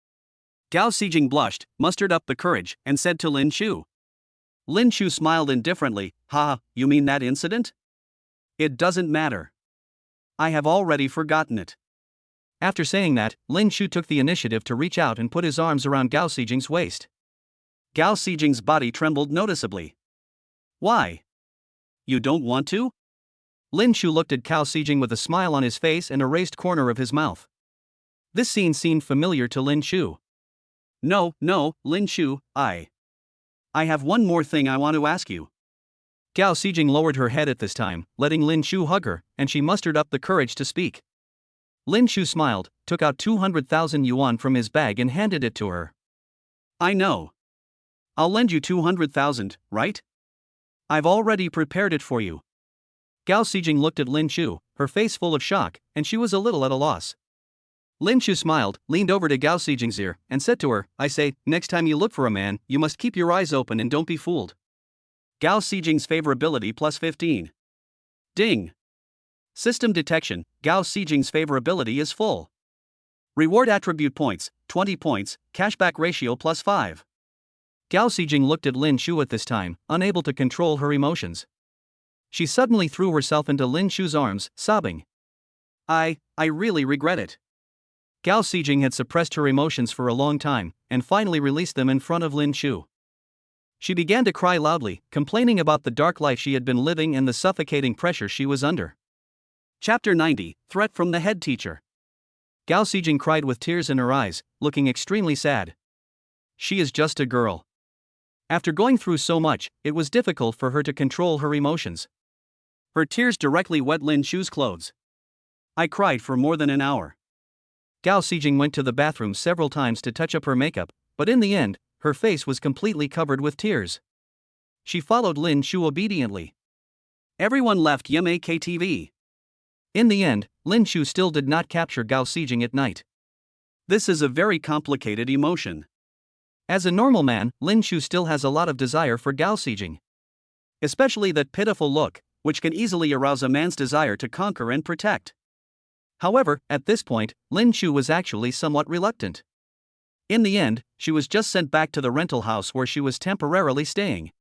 Gao Xijing blushed, mustered up the courage, and said to Lin Shu. Lin Shu smiled indifferently. Ha, you mean that incident? It doesn't matter. I have already forgotten it. After saying that, Lin Shu took the initiative to reach out and put his arms around Gao Xijing's waist. Gao Xijing's body trembled noticeably. Why? You don't want to? Lin Shu looked at Gao Xijing with a smile on his face and a raised corner of his mouth. This scene seemed familiar to Lin Shu. No, Lin Shu, I have one more thing I want to ask you. Gao Xijing lowered her head at this time, letting Lin Shu hug her, and she mustered up the courage to speak. Lin Shu smiled, took out 200,000 yuan from his bag and handed it to her. I know. I'll lend you 200,000, right? I've already prepared it for you. Gao Xijing looked at Lin Shu, her face full of shock, and she was a little at a loss. Lin Shu smiled, leaned over to Gao Xijing's ear, and said to her, I say, next time you look for a man, you must keep your eyes open and don't be fooled. Gao Xijing's favorability plus 15. Ding. System detection, Gao Xijing's favorability is full. Reward attribute points, 20 points, cashback ratio plus 5. Gao Xijing looked at Lin Shu at this time, unable to control her emotions. She suddenly threw herself into Lin Shu's arms, sobbing. I really regret it. Gao Xijing had suppressed her emotions for a long time, and finally released them in front of Lin Shu. She began to cry loudly, complaining about the dark life she had been living and the suffocating pressure she was under. Chapter 90, Threat from the Head Teacher. Gao Xijing cried with tears in her eyes, looking extremely sad. She is just a girl. After going through so much, it was difficult for her to control her emotions. Her tears directly wet Lin Shu's clothes. I cried for more than an hour. Gao Xijing went to the bathroom several times to touch up her makeup, but in the end, her face was completely covered with tears. She followed Lin Shu obediently. Everyone left YMAKTV. In the end, Lin Shu still did not capture Gao Xijing at night. This is a very complicated emotion. As a normal man, Lin Shu still has a lot of desire for Gao Xijing. Especially that pitiful look, which can easily arouse a man's desire to conquer and protect. However, at this point, Lin Shu was actually somewhat reluctant. In the end, she was just sent back to the rental house where she was temporarily staying.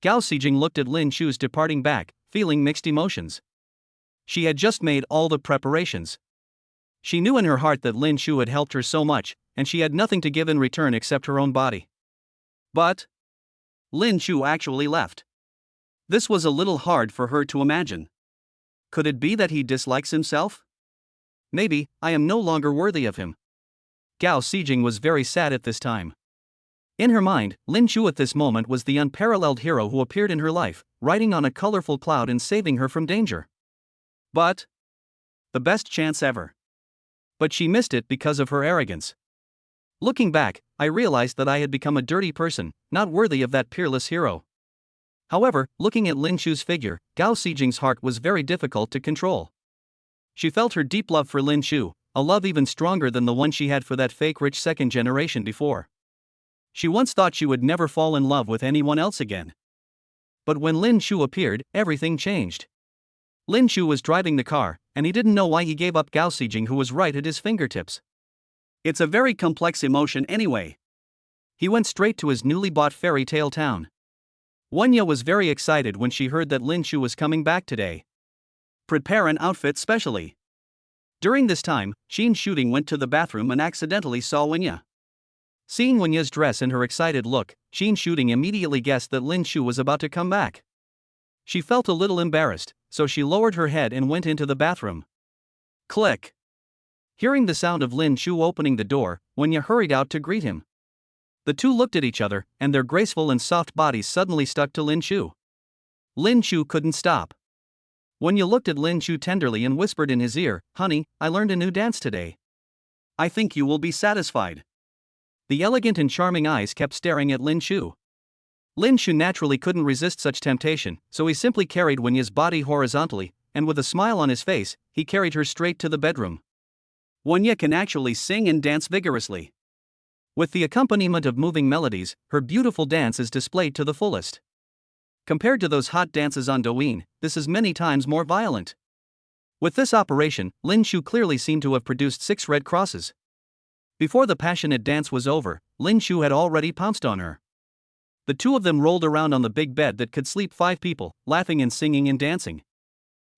Gao Xijing looked at Lin Shu's departing back, feeling mixed emotions. She had just made all the preparations. She knew in her heart that Lin Shu had helped her so much, and she had nothing to give in return except her own body. But Lin Shu actually left. This was a little hard for her to imagine. Could it be that he dislikes himself? Maybe, I am no longer worthy of him. Gao Xijing was very sad at this time. In her mind, Lin Shu at this moment was the unparalleled hero who appeared in her life, riding on a colorful cloud and saving her from danger. But the best chance ever. But she missed it because of her arrogance. Looking back, I realized that I had become a dirty person, not worthy of that peerless hero. However, looking at Lin Shu's figure, Gao Xijing's heart was very difficult to control. She felt her deep love for Lin Shu, a love even stronger than the one she had for that fake rich second generation before. She once thought she would never fall in love with anyone else again. But when Lin Shu appeared, everything changed. Lin Shu was driving the car, and he didn't know why he gave up Gao Xijing, who was right at his fingertips. It's a very complex emotion anyway. He went straight to his newly bought fairy tale town. Wenya was very excited when she heard that Lin Shu was coming back today. Prepare an outfit specially. During this time, Xin Shooting went to the bathroom and accidentally saw Wenya. Seeing Wenya's dress and her excited look, Xin Shooting immediately guessed that Lin Shu was about to come back. She felt a little embarrassed, so she lowered her head and went into the bathroom. Click. Hearing the sound of Lin Shu opening the door, Wenya hurried out to greet him. The two looked at each other, and their graceful and soft bodies suddenly stuck to Lin Shu. Lin Shu couldn't stop. Wenya looked at Lin Shu tenderly and whispered in his ear, "Honey, I learned a new dance today. I think you will be satisfied." The elegant and charming eyes kept staring at Lin Shu. Lin Shu naturally couldn't resist such temptation, so he simply carried Wenya's body horizontally, and with a smile on his face, he carried her straight to the bedroom. Wenya can actually sing and dance vigorously. With the accompaniment of moving melodies, her beautiful dance is displayed to the fullest. Compared to those hot dances on Douyin, this is many times more violent. With this operation, Lin Shu clearly seemed to have produced 6 red crosses. Before the passionate dance was over, Lin Shu had already pounced on her. The two of them rolled around on the big bed that could sleep 5 people, laughing and singing and dancing.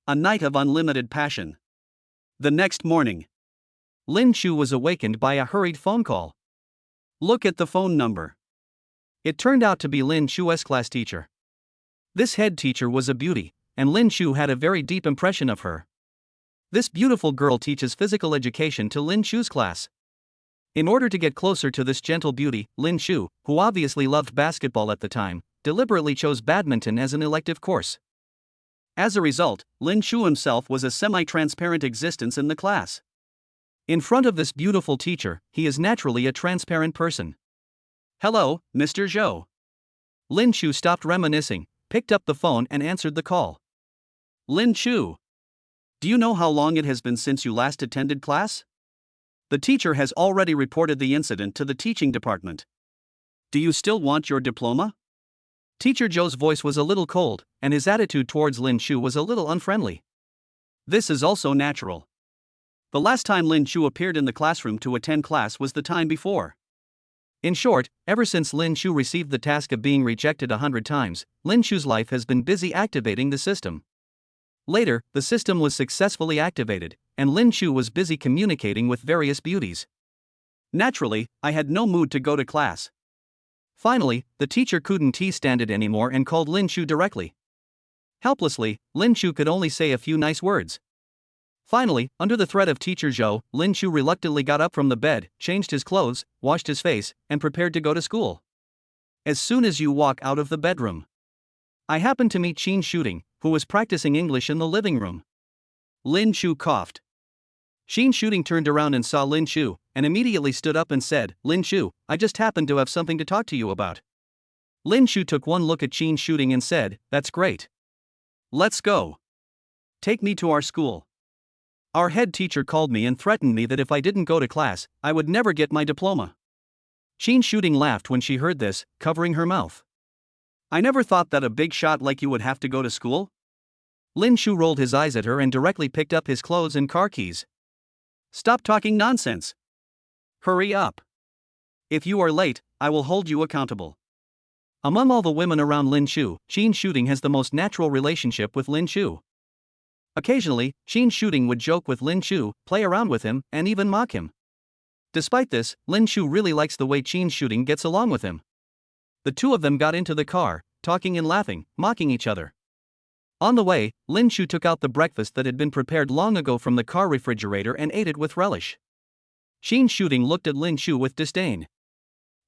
A night of unlimited passion. The next morning, Lin Shu was awakened by a hurried phone call. Look at the phone number. It turned out to be Lin Shu's class teacher. This head teacher was a beauty, and Lin Shu had a very deep impression of her. This beautiful girl teaches physical education to Lin Shu's class. In order to get closer to this gentle beauty, Lin Shu, who obviously loved basketball at the time, deliberately chose badminton as an elective course. As a result, Lin Shu himself was a semi-transparent existence in the class. In front of this beautiful teacher, he is naturally a transparent person. "Hello, Mr. Zhou." Lin Shu stopped reminiscing, picked up the phone and answered the call. "Lin Shu, do you know how long it has been since you last attended class?" The teacher has already reported the incident to the teaching department. Do you still want your diploma? Teacher Joe's voice was a little cold, and his attitude towards Lin Chu was a little unfriendly. This is also natural. The last time Lin Chu appeared in the classroom to attend class was the time before. In short, ever since Lin Chu received the task of being rejected 100 times, Lin Chu's life has been busy activating the system. Later, the system was successfully activated, and Lin Chu was busy communicating with various beauties. Naturally, I had no mood to go to class. Finally, the teacher couldn't stand it anymore and called Lin Chu directly. Helplessly, Lin Chu could only say a few nice words. Finally, under the threat of Teacher Zhou, Lin Chu reluctantly got up from the bed, changed his clothes, washed his face, and prepared to go to school. As soon as you walk out of the bedroom, I happened to meet Qin Shooting, who was practicing English in the living room. Lin Chu coughed. Qin Shooting turned around and saw Lin Chu, and immediately stood up and said, "Lin Chu, I just happened to have something to talk to you about." Lin Chu took one look at Qin Shooting and said, "That's great. Let's go. Take me to our school. Our head teacher called me and threatened me that if I didn't go to class, I would never get my diploma." Qin Shooting laughed when she heard this, covering her mouth. I never thought that a big shot like you would have to go to school. Lin Chu rolled his eyes at her and directly picked up his clothes and car keys. Stop talking nonsense. Hurry up. If you are late, I will hold you accountable. Among all the women around Lin Chu, Qin Shooting has the most natural relationship with Lin Chu. Occasionally, Qin Shooting would joke with Lin Chu, play around with him, and even mock him. Despite this, Lin Chu really likes the way Qin Shooting gets along with him. The two of them got into the car, talking and laughing, mocking each other. On the way, Lin Chu took out the breakfast that had been prepared long ago from the car refrigerator and ate it with relish. Qin Shooting looked at Lin Chu with disdain.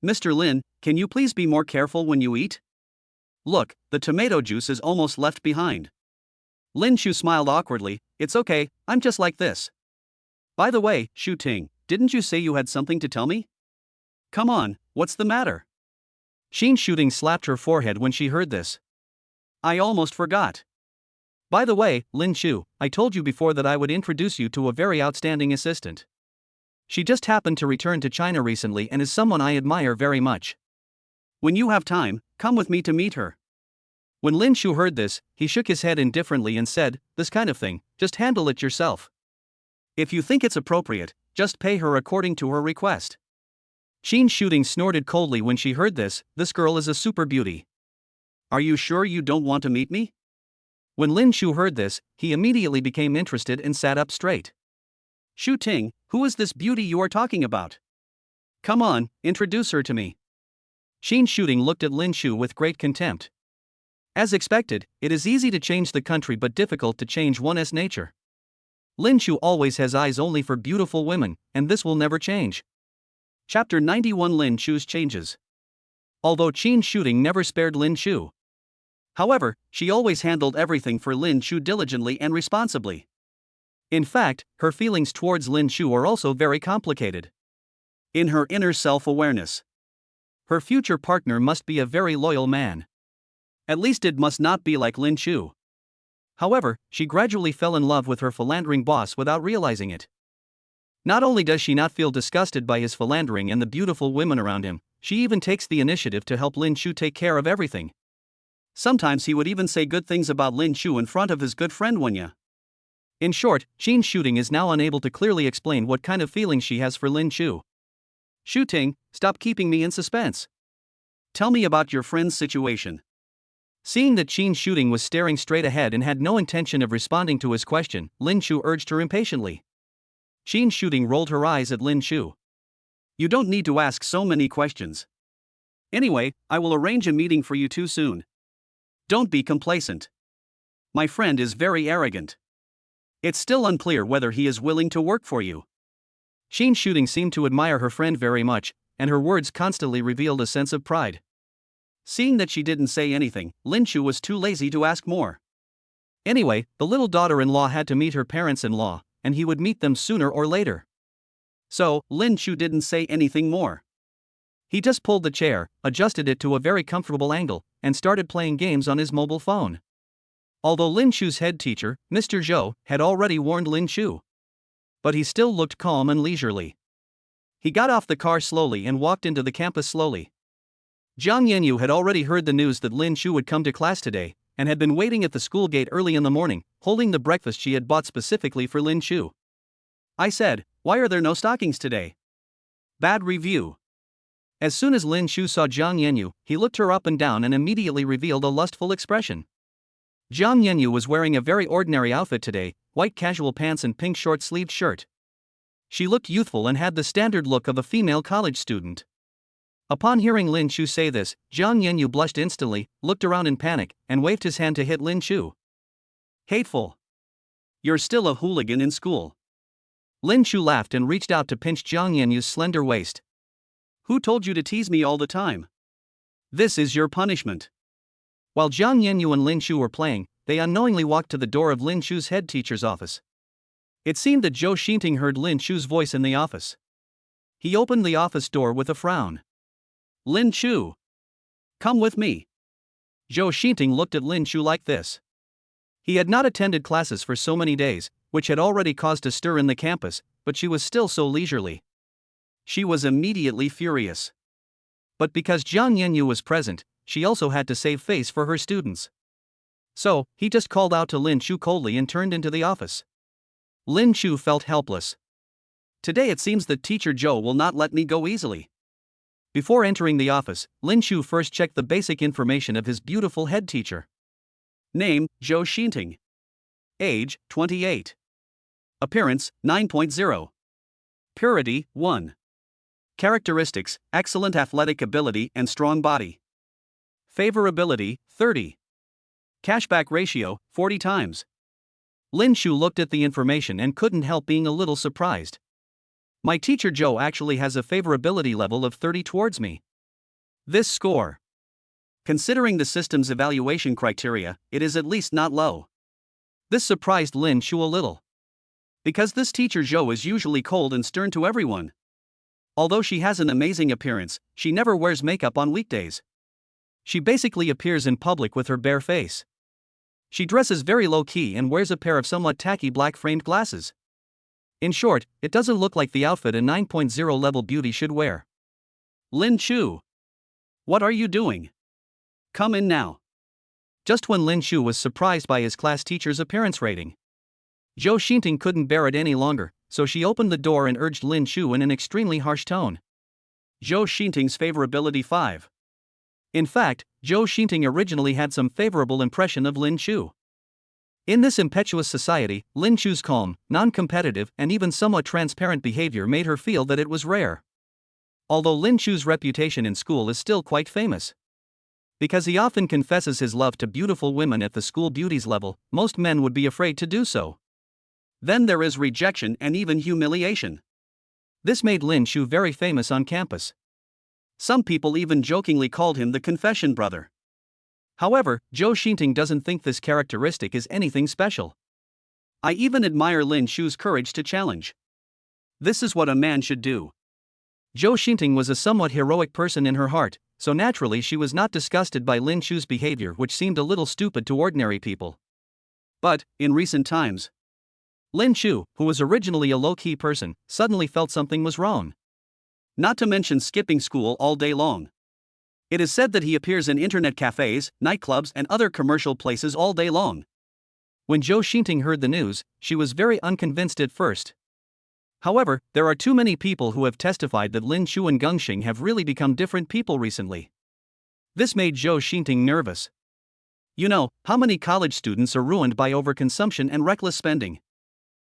Mr. Lin, can you please be more careful when you eat? Look, the tomato juice is almost left behind. Lin Chu smiled awkwardly. It's okay, I'm just like this. By the way, Shu Ting, didn't you say you had something to tell me? Come on, what's the matter? Qin Shooting slapped her forehead when she heard this. I almost forgot. By the way, Lin Chu, I told you before that I would introduce you to a very outstanding assistant. She just happened to return to China recently and is someone I admire very much. When you have time, come with me to meet her. When Lin Chu heard this, he shook his head indifferently and said, "This kind of thing, just handle it yourself. If you think it's appropriate, just pay her according to her request." Qin Shooting snorted coldly when she heard this. This girl is a super beauty. Are you sure you don't want to meet me? When Lin Chu heard this, he immediately became interested and sat up straight. Shu Ting, who is this beauty you are talking about? Come on, introduce her to me. Qin Shooting looked at Lin Chu with great contempt. As expected, it is easy to change the country but difficult to change one's nature. Lin Chu always has eyes only for beautiful women, and this will never change. Chapter 91 Lin Chu's changes. Although Qin Shooting never spared Lin Chu. However, she always handled everything for Lin Chu diligently and responsibly. In fact, her feelings towards Lin Chu are also very complicated. In her inner self-awareness, her future partner must be a very loyal man. At least it must not be like Lin Chu. However, she gradually fell in love with her philandering boss without realizing it. Not only does she not feel disgusted by his philandering and the beautiful women around him, she even takes the initiative to help Lin Chu take care of everything. Sometimes he would even say good things about Lin Chu in front of his good friend Wenya. In short, Qin Shooting is now unable to clearly explain what kind of feelings she has for Lin Chu. Shu Ting, stop keeping me in suspense. Tell me about your friend's situation. Seeing that Qin Shooting was staring straight ahead and had no intention of responding to his question, Lin Chu urged her impatiently. Qin Shooting rolled her eyes at Lin Chu. You don't need to ask so many questions. Anyway, I will arrange a meeting for you too soon. Don't be complacent. My friend is very arrogant. It's still unclear whether he is willing to work for you. Qin Shooting seemed to admire her friend very much, and her words constantly revealed a sense of pride. Seeing that she didn't say anything, Lin Chu was too lazy to ask more. Anyway, the little daughter-in-law had to meet her parents-in-law, and he would meet them sooner or later. So, Lin Chu didn't say anything more. He just pulled the chair, adjusted it to a very comfortable angle, and started playing games on his mobile phone. Although Lin Chu's head teacher, Mr. Zhou, had already warned Lin Chu, but he still looked calm and leisurely. He got off the car slowly and walked into the campus slowly. Jiang Yanyu had already heard the news that Lin Shu would come to class today, and had been waiting at the school gate early in the morning, holding the breakfast she had bought specifically for Lin Shu. I said, "Why are there no stockings today?" Bad review. As soon as Lin Shu saw Jiang Yanyu, he looked her up and down and immediately revealed a lustful expression. Jiang Yanyu was wearing a very ordinary outfit today, white casual pants and pink short-sleeved shirt. She looked youthful and had the standard look of a female college student. Upon hearing Lin Shu say this, Jiang Yanyu blushed instantly, looked around in panic, and waved his hand to hit Lin Shu. Hateful. You're still a hooligan in school. Lin Shu laughed and reached out to pinch Jiang Yanyu's slender waist. Who told you to tease me all the time? This is your punishment. While Jiang Yanyu and Lin Shu were playing, they unknowingly walked to the door of Lin Shu's head teacher's office. It seemed that Zhou Xinting heard Lin Shu's voice in the office. He opened the office door with a frown. Lin Shu. Come with me. Zhou Xinting looked at Lin Shu like this. He had not attended classes for so many days, which had already caused a stir in the campus, but she was still so leisurely. She was immediately furious. But because Jiang Yanyu was present, she also had to save face for her students. So, he just called out to Lin Shu coldly and turned into the office. Lin Shu felt helpless. Today it seems that teacher Zhou will not let me go easily. Before entering the office, Lin Shu first checked the basic information of his beautiful head teacher. Name, Zhou Xinting. Age, 28. Appearance, 9.0. Purity, 1. Characteristics, excellent athletic ability and strong body. Favorability, 30. Cashback ratio, 40 times. Lin Shu looked at the information and couldn't help being a little surprised. My teacher Zhou actually has a favorability level of 30 towards me. This score. Considering the system's evaluation criteria, it is at least not low. This surprised Lin Shu a little. Because this teacher Zhou is usually cold and stern to everyone. Although she has an amazing appearance, she never wears makeup on weekdays. She basically appears in public with her bare face. She dresses very low-key and wears a pair of somewhat tacky black framed glasses. In short, it doesn't look like the outfit a 9.0 level beauty should wear. Lin Shu. What are you doing? Come in now. Just when Lin Shu was surprised by his class teacher's appearance rating. Zhou Xinting couldn't bear it any longer, so she opened the door and urged Lin Shu in an extremely harsh tone. Zhou Xinting's favorability 5. In fact, Zhou Xinting originally had some favorable impression of Lin Shu. In this impetuous society, Lin Shu's calm, non-competitive and even somewhat transparent behavior made her feel that it was rare. Although Lin Shu's reputation in school is still quite famous. Because he often confesses his love to beautiful women at the school beauties level, most men would be afraid to do so. Then there is rejection and even humiliation. This made Lin Shu very famous on campus. Some people even jokingly called him the confession brother. However, Zhou Xinting doesn't think this characteristic is anything special. I even admire Lin Shu's courage to challenge. This is what a man should do. Zhou Xinting was a somewhat heroic person in her heart, so naturally she was not disgusted by Lin Shu's behavior, which seemed a little stupid to ordinary people. But, in recent times, Lin Shu, who was originally a low-key person, suddenly felt something was wrong. Not to mention skipping school all day long. It is said that he appears in internet cafes, nightclubs and other commercial places all day long. When Zhou Xinting heard the news, she was very unconvinced at first. However, there are too many people who have testified that Lin Shu and Gengxing have really become different people recently. This made Zhou Xinting nervous. You know, how many college students are ruined by overconsumption and reckless spending?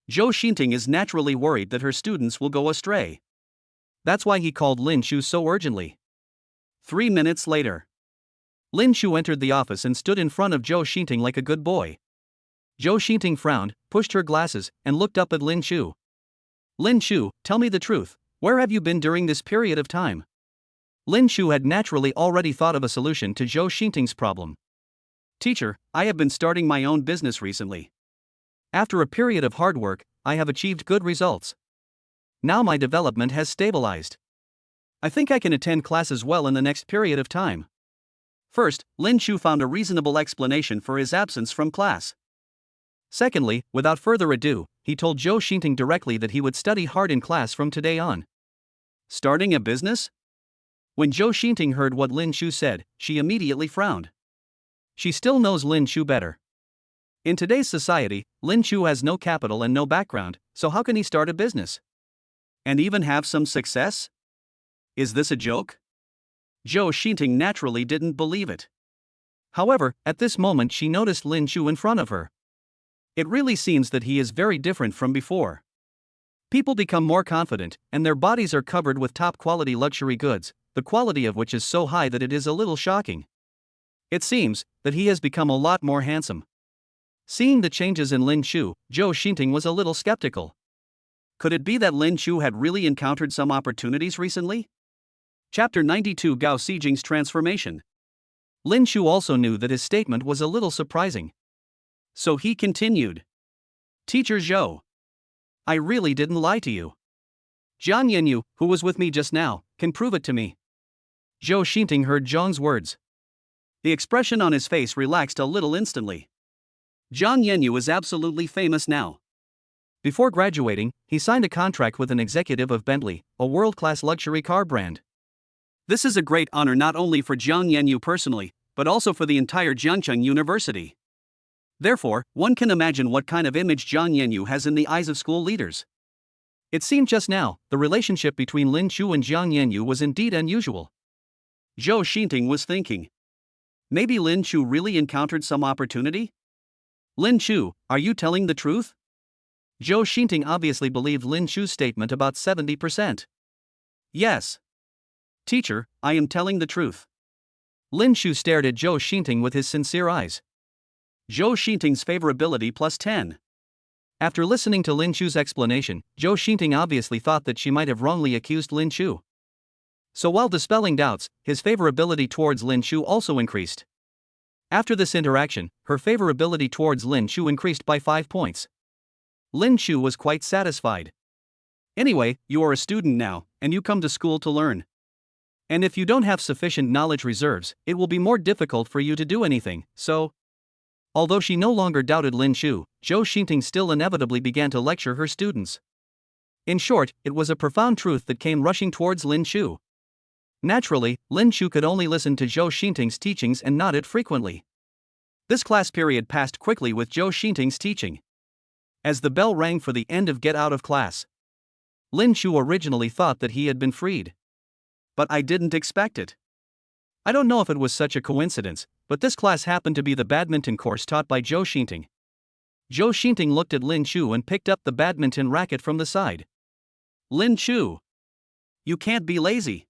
Zhou Xinting is naturally worried that her students will go astray. That's why he called Lin Shu so urgently. 3 minutes later, Lin Shu entered the office and stood in front of Zhou Xinting like a good boy. Zhou Xinting frowned, pushed her glasses, and looked up at Lin Shu. Lin Shu, tell me the truth, where have you been during this period of time? Lin Shu had naturally already thought of a solution to Zhou Xinting's problem. Teacher, I have been starting my own business recently. After a period of hard work, I have achieved good results. Now my development has stabilized. I think I can attend classes well in the next period of time. First, Lin Shu found a reasonable explanation for his absence from class. Secondly, without further ado, he told Zhou Xinting directly that he would study hard in class from today on. Starting a business? When Zhou Xinting heard what Lin Chu said, she immediately frowned. She still knows Lin Chu better. In today's society, Lin Chu has no capital and no background, so how can he start a business? And even have some success? Is this a joke? Zhou Xinting naturally didn't believe it. However, at this moment she noticed Lin Chu in front of her. It really seems that he is very different from before. People become more confident, and their bodies are covered with top-quality luxury goods, the quality of which is so high that it is a little shocking. It seems that he has become a lot more handsome. Seeing the changes in Lin Chu, Zhou Xinting was a little skeptical. Could it be that Lin Chu had really encountered some opportunities recently? Chapter 92 Gao Xijing's Transformation. Lin Chu also knew that his statement was a little surprising. So he continued. Teacher Zhou, I really didn't lie to you. Jiang Yanyu, who was with me just now, can prove it to me. Zhou Xinting heard Zhang's words. The expression on his face relaxed a little instantly. Jiang Yanyu is absolutely famous now. Before graduating, he signed a contract with an executive of Bentley, a world-class luxury car brand. This is a great honor not only for Jiang Yanyu personally, but also for the entire Jiangcheng University. Therefore, one can imagine what kind of image Jiang Yanyu has in the eyes of school leaders. It seemed just now, the relationship between Lin Chu and Jiang Yanyu was indeed unusual. Zhou Xinting was thinking. Maybe Lin Chu really encountered some opportunity? Lin Chu, are you telling the truth? Zhou Xinting obviously believed Lin Chu's statement about 70%. Yes. Teacher, I am telling the truth. Lin Chu stared at Zhou Xinting with his sincere eyes. Zhou Xinting's favorability plus 10. After listening to Lin Chu's explanation, Zhou Xinting obviously thought that she might have wrongly accused Lin Chu. So while dispelling doubts, his favorability towards Lin Chu also increased. After this interaction, her favorability towards Lin Chu increased by 5 points. Lin Chu was quite satisfied. Anyway, you are a student now, and you come to school to learn. And if you don't have sufficient knowledge reserves, it will be more difficult for you to do anything, so... Although she no longer doubted Lin Chu, Zhou Xinting still inevitably began to lecture her students. In short, it was a profound truth that came rushing towards Lin Chu. Naturally, Lin Chu could only listen to Zhou Xinting's teachings and nodded frequently. This class period passed quickly with Zhou Xinting's teaching. As the bell rang for the end of get out of class, Lin Chu originally thought that he had been freed. But I didn't expect it. I don't know if it was such a coincidence, but this class happened to be the badminton course taught by Zhou Xinting. Zhou Xinting looked at Lin Chu and picked up the badminton racket from the side. Lin Chu, you can't be lazy.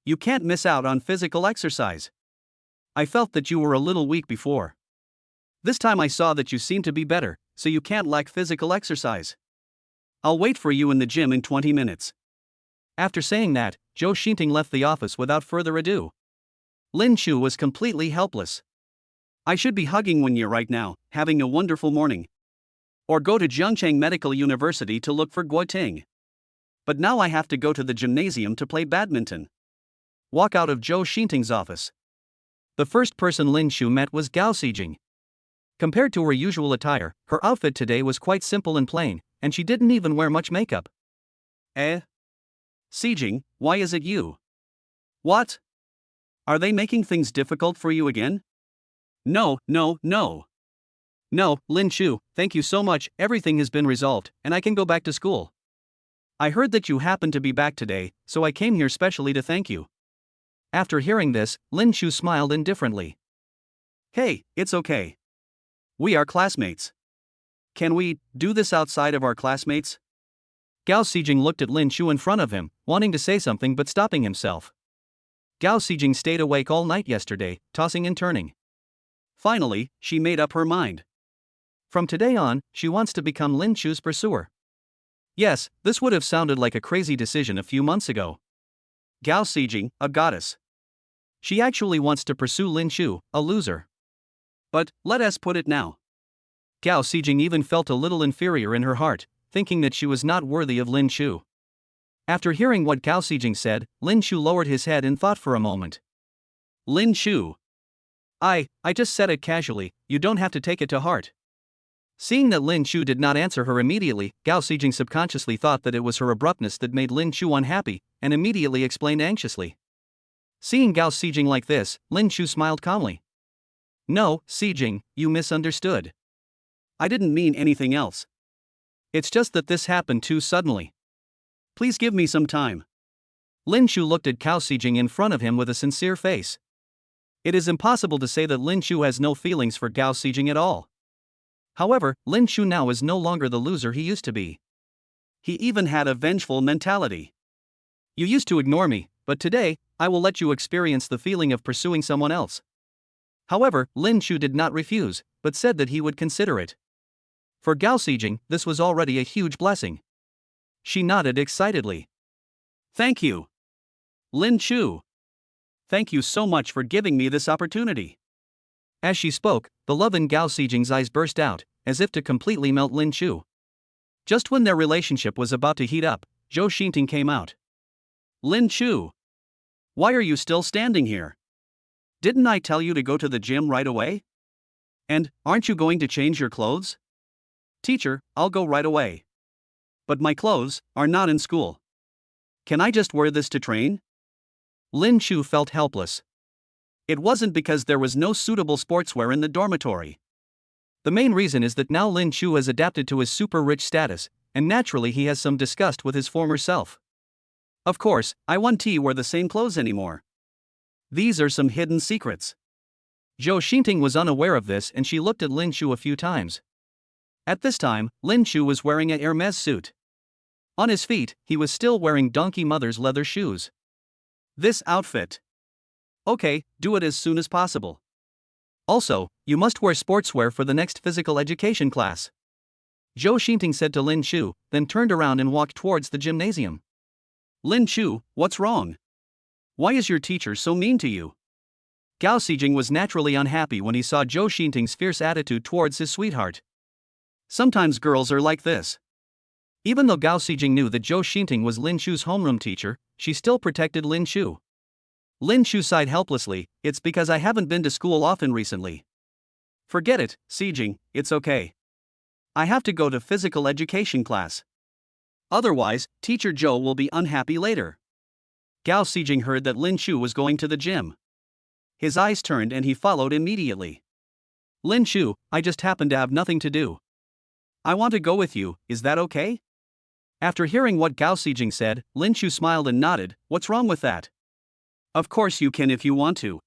You can't miss out on physical exercise. I felt that you were a little weak before. This time I saw that you seem to be better, so you can't lack physical exercise. I'll wait for you in the gym in 20 minutes. After saying that, Zhou Xinting left the office without further ado. Lin Chu was completely helpless. I should be hugging Wenye right now, having a wonderful morning. Or go to Jiangcheng Medical University to look for Guoting. But now I have to go to the gymnasium to play badminton. Walk out of Zhou Xinting's office. The first person Lin Chu met was Gao Xijing. Compared to her usual attire, her outfit today was quite simple and plain, and she didn't even wear much makeup. Xijing, why is it you? What? Are they making things difficult for you again? No, Lin Chu, thank you so much, everything has been resolved, and I can go back to school. I heard that you happened to be back today, so I came here specially to thank you. After hearing this, Lin Chu smiled indifferently. Hey, it's okay. We are classmates. Can we do this outside of our classmates? Gao Xijing looked at Lin Chu in front of him, wanting to say something but stopping himself. Gao Xijing stayed awake all night yesterday, tossing and turning. Finally, she made up her mind. From today on, she wants to become Lin Chu's pursuer. Yes, this would have sounded like a crazy decision a few months ago. Gao Xijing, a goddess. She actually wants to pursue Lin Chu, a loser. But, let us put it now. Gao Xijing even felt a little inferior in her heart, thinking that she was not worthy of Lin Chu. After hearing what Gao Xijing said, Lin Chu lowered his head and thought for a moment. Lin Chu. I just said it casually, you don't have to take it to heart. Seeing that Lin Chu did not answer her immediately, Gao Xijing subconsciously thought that it was her abruptness that made Lin Chu unhappy, and immediately explained anxiously. Seeing Gao Xijing like this, Lin Chu smiled calmly. No, Xijing, you misunderstood. I didn't mean anything else. It's just that this happened too suddenly. Please give me some time. Lin Chu looked at Gao Xijing in front of him with a sincere face. It is impossible to say that Lin Chu has no feelings for Gao Xijing at all. However, Lin Chu now is no longer the loser he used to be. He even had a vengeful mentality. You used to ignore me, but today, I will let you experience the feeling of pursuing someone else. However, Lin Chu did not refuse, but said that he would consider it. For Gao Xijing, this was already a huge blessing. She nodded excitedly. Thank you, Lin Chu. Thank you so much for giving me this opportunity. As she spoke, the love in Gao Xijing's eyes burst out, as if to completely melt Lin Chu. Just when their relationship was about to heat up, Zhou Xinting came out. Lin Chu, why are you still standing here? Didn't I tell you to go to the gym right away? And, aren't you going to change your clothes? Teacher, I'll go right away. But my clothes are not in school. Can I just wear this to train? Lin Chu felt helpless. It wasn't because there was no suitable sportswear in the dormitory. The main reason is that now Lin Chu has adapted to his super rich status, and naturally he has some disgust with his former self. Of course, I won't wear the same clothes anymore. These are some hidden secrets. Zhou Xinting was unaware of this and she looked at Lin Chu a few times. At this time, Lin Chu was wearing a Hermes suit. On his feet, he was still wearing Donkey Mother's leather shoes. This outfit. Okay, do it as soon as possible. Also, you must wear sportswear for the next physical education class. Zhou Xinting said to Lin Chu, then turned around and walked towards the gymnasium. Lin Chu, what's wrong? Why is your teacher so mean to you? Gao Xijing was naturally unhappy when he saw Zhou Xinting's fierce attitude towards his sweetheart. Sometimes girls are like this. Even though Gao Xijing knew that Zhou Xinting was Lin Chu's homeroom teacher, she still protected Lin Chu. Lin Chu sighed helplessly, it's because I haven't been to school often recently. Forget it, Xijing, it's okay. I have to go to physical education class. Otherwise, teacher Zhou will be unhappy later. Gao Xijing heard that Lin Chu was going to the gym. His eyes turned and he followed immediately. Lin Chu, I just happen to have nothing to do. I want to go with you, is that okay? After hearing what Gao Xijing said, Lin Chu smiled and nodded, what's wrong with that? Of course you can if you want to.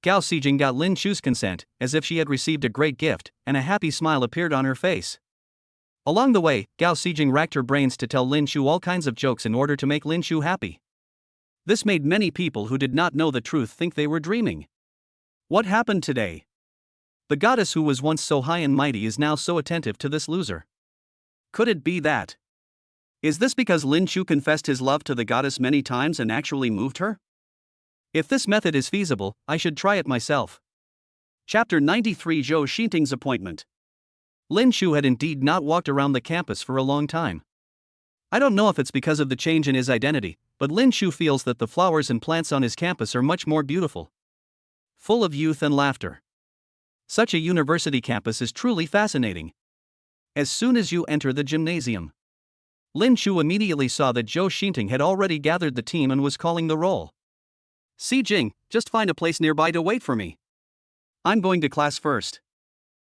Gao Xijing got Lin Chu's consent, as if she had received a great gift, and a happy smile appeared on her face. Along the way, Gao Xijing racked her brains to tell Lin Chu all kinds of jokes in order to make Lin Chu happy. This made many people who did not know the truth think they were dreaming. What happened today? The goddess who was once so high and mighty is now so attentive to this loser. Could it be that? Is this because Lin Chu confessed his love to the goddess many times and actually moved her? If this method is feasible, I should try it myself. Chapter 93 Zhou Xinting's Appointment. Lin Chu had indeed not walked around the campus for a long time. I don't know if it's because of the change in his identity, but Lin Chu feels that the flowers and plants on his campus are much more beautiful. Full of youth and laughter. Such a university campus is truly fascinating. As soon as you enter the gymnasium, Lin Chu immediately saw that Zhou Xinting had already gathered the team and was calling the roll. Xijing, just find a place nearby to wait for me. I'm going to class first.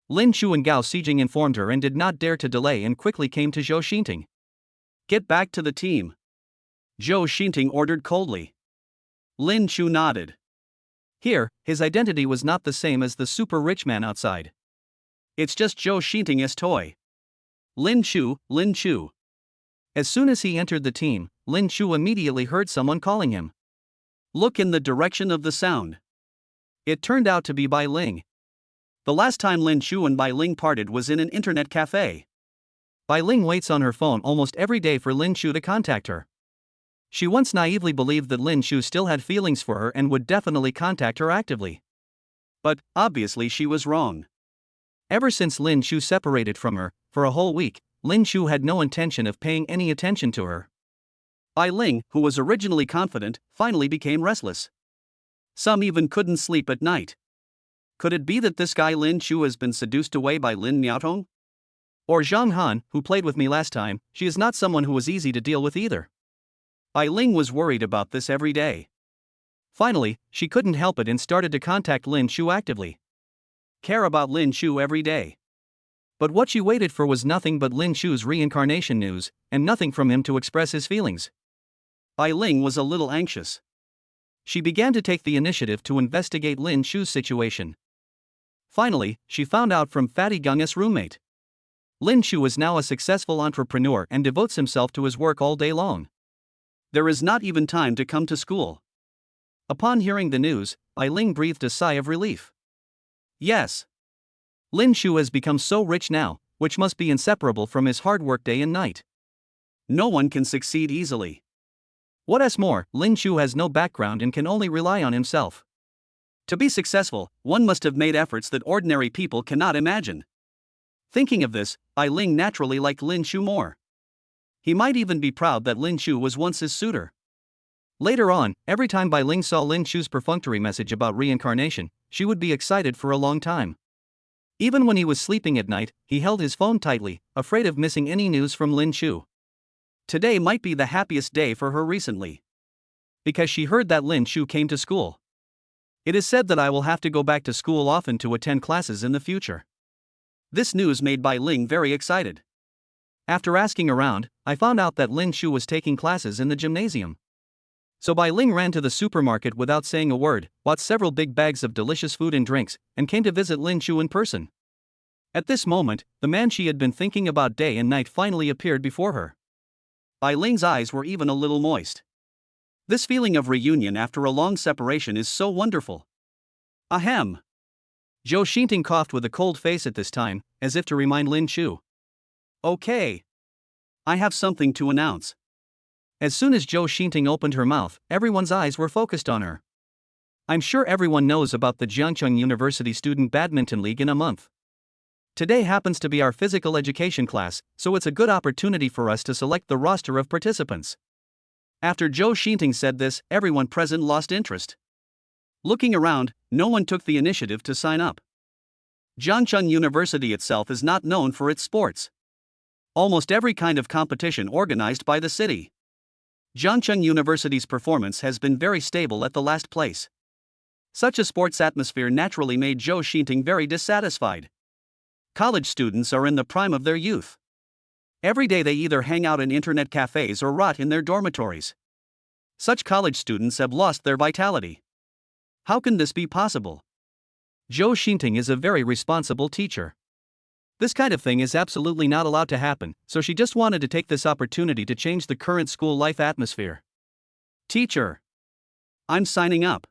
Lin Chu and Gao Xijing informed her and did not dare to delay and quickly came to Zhou Xinting. Get back to the team, Zhou Xinting ordered coldly. Lin Chu nodded. Here, his identity was not the same as the super rich man outside. It's just Zhou Xinting's toy. Lin Chu, Lin Chu. As soon as he entered the team, Lin Chu immediately heard someone calling him. Look in the direction of the sound. It turned out to be Bai Ling. The last time Lin Chu and Bai Ling parted was in an internet cafe. Bai Ling waits on her phone almost every day for Lin Chu to contact her. She once naively believed that Lin Chu still had feelings for her and would definitely contact her actively. But, obviously she was wrong. Ever since Lin Chu separated from her, for a whole week, Lin Chu had no intention of paying any attention to her. Bai Ling, who was originally confident, finally became restless. Some even couldn't sleep at night. Could it be that this guy Lin Chu has been seduced away by Lin Miaotong? Or Zhang Han, who played with me last time, she is not someone who was easy to deal with either. Bai Ling was worried about this every day. Finally, she couldn't help it and started to contact Lin Shu actively. Care about Lin Shu every day. But what she waited for was nothing but Lin Shu's reincarnation news, and nothing from him to express his feelings. Bai Ling was a little anxious. She began to take the initiative to investigate Lin Shu's situation. Finally, she found out from Fatty Gung's roommate. Lin Shu is now a successful entrepreneur and devotes himself to his work all day long. There is not even time to come to school. Upon hearing the news, Bai Ling breathed a sigh of relief. Yes. Lin Shu has become so rich now, which must be inseparable from his hard work day and night. No one can succeed easily. What is more, Lin Shu has no background and can only rely on himself. To be successful, one must have made efforts that ordinary people cannot imagine. Thinking of this, Bai Ling naturally liked Lin Shu more. He might even be proud that Lin Shu was once his suitor. Later on, every time Bai Ling saw Lin Shu's perfunctory message about reincarnation, she would be excited for a long time. Even when he was sleeping at night, he held his phone tightly, afraid of missing any news from Lin Shu. Today might be the happiest day for her recently. Because she heard that Lin Shu came to school. It is said that I will have to go back to school often to attend classes in the future. This news made Bai Ling very excited. After asking around, I found out that Lin Shu was taking classes in the gymnasium. So Bai Ling ran to the supermarket without saying a word, bought several big bags of delicious food and drinks, and came to visit Lin Shu in person. At this moment, the man she had been thinking about day and night finally appeared before her. Bai Ling's eyes were even a little moist. This feeling of reunion after a long separation is so wonderful. Ahem. Zhou Xinting coughed with a cold face at this time, as if to remind Lin Shu. Okay. I have something to announce. As soon as Zhou Xinting opened her mouth, everyone's eyes were focused on her. I'm sure everyone knows about the Jiangcheng University Student Badminton League in a month. Today happens to be our physical education class, so it's a good opportunity for us to select the roster of participants. After Zhou Xinting said this, everyone present lost interest. Looking around, no one took the initiative to sign up. Jiangcheng University itself is not known for its sports. Almost every kind of competition organized by the city. Jiangcheng University's performance has been very stable at the last place. Such a sports atmosphere naturally made Zhou Xinting very dissatisfied. College students are in the prime of their youth. Every day they either hang out in internet cafes or rot in their dormitories. Such college students have lost their vitality. How can this be possible? Zhou Xinting is a very responsible teacher. This kind of thing is absolutely not allowed to happen, so she just wanted to take this opportunity to change the current school life atmosphere. Teacher. I'm signing up.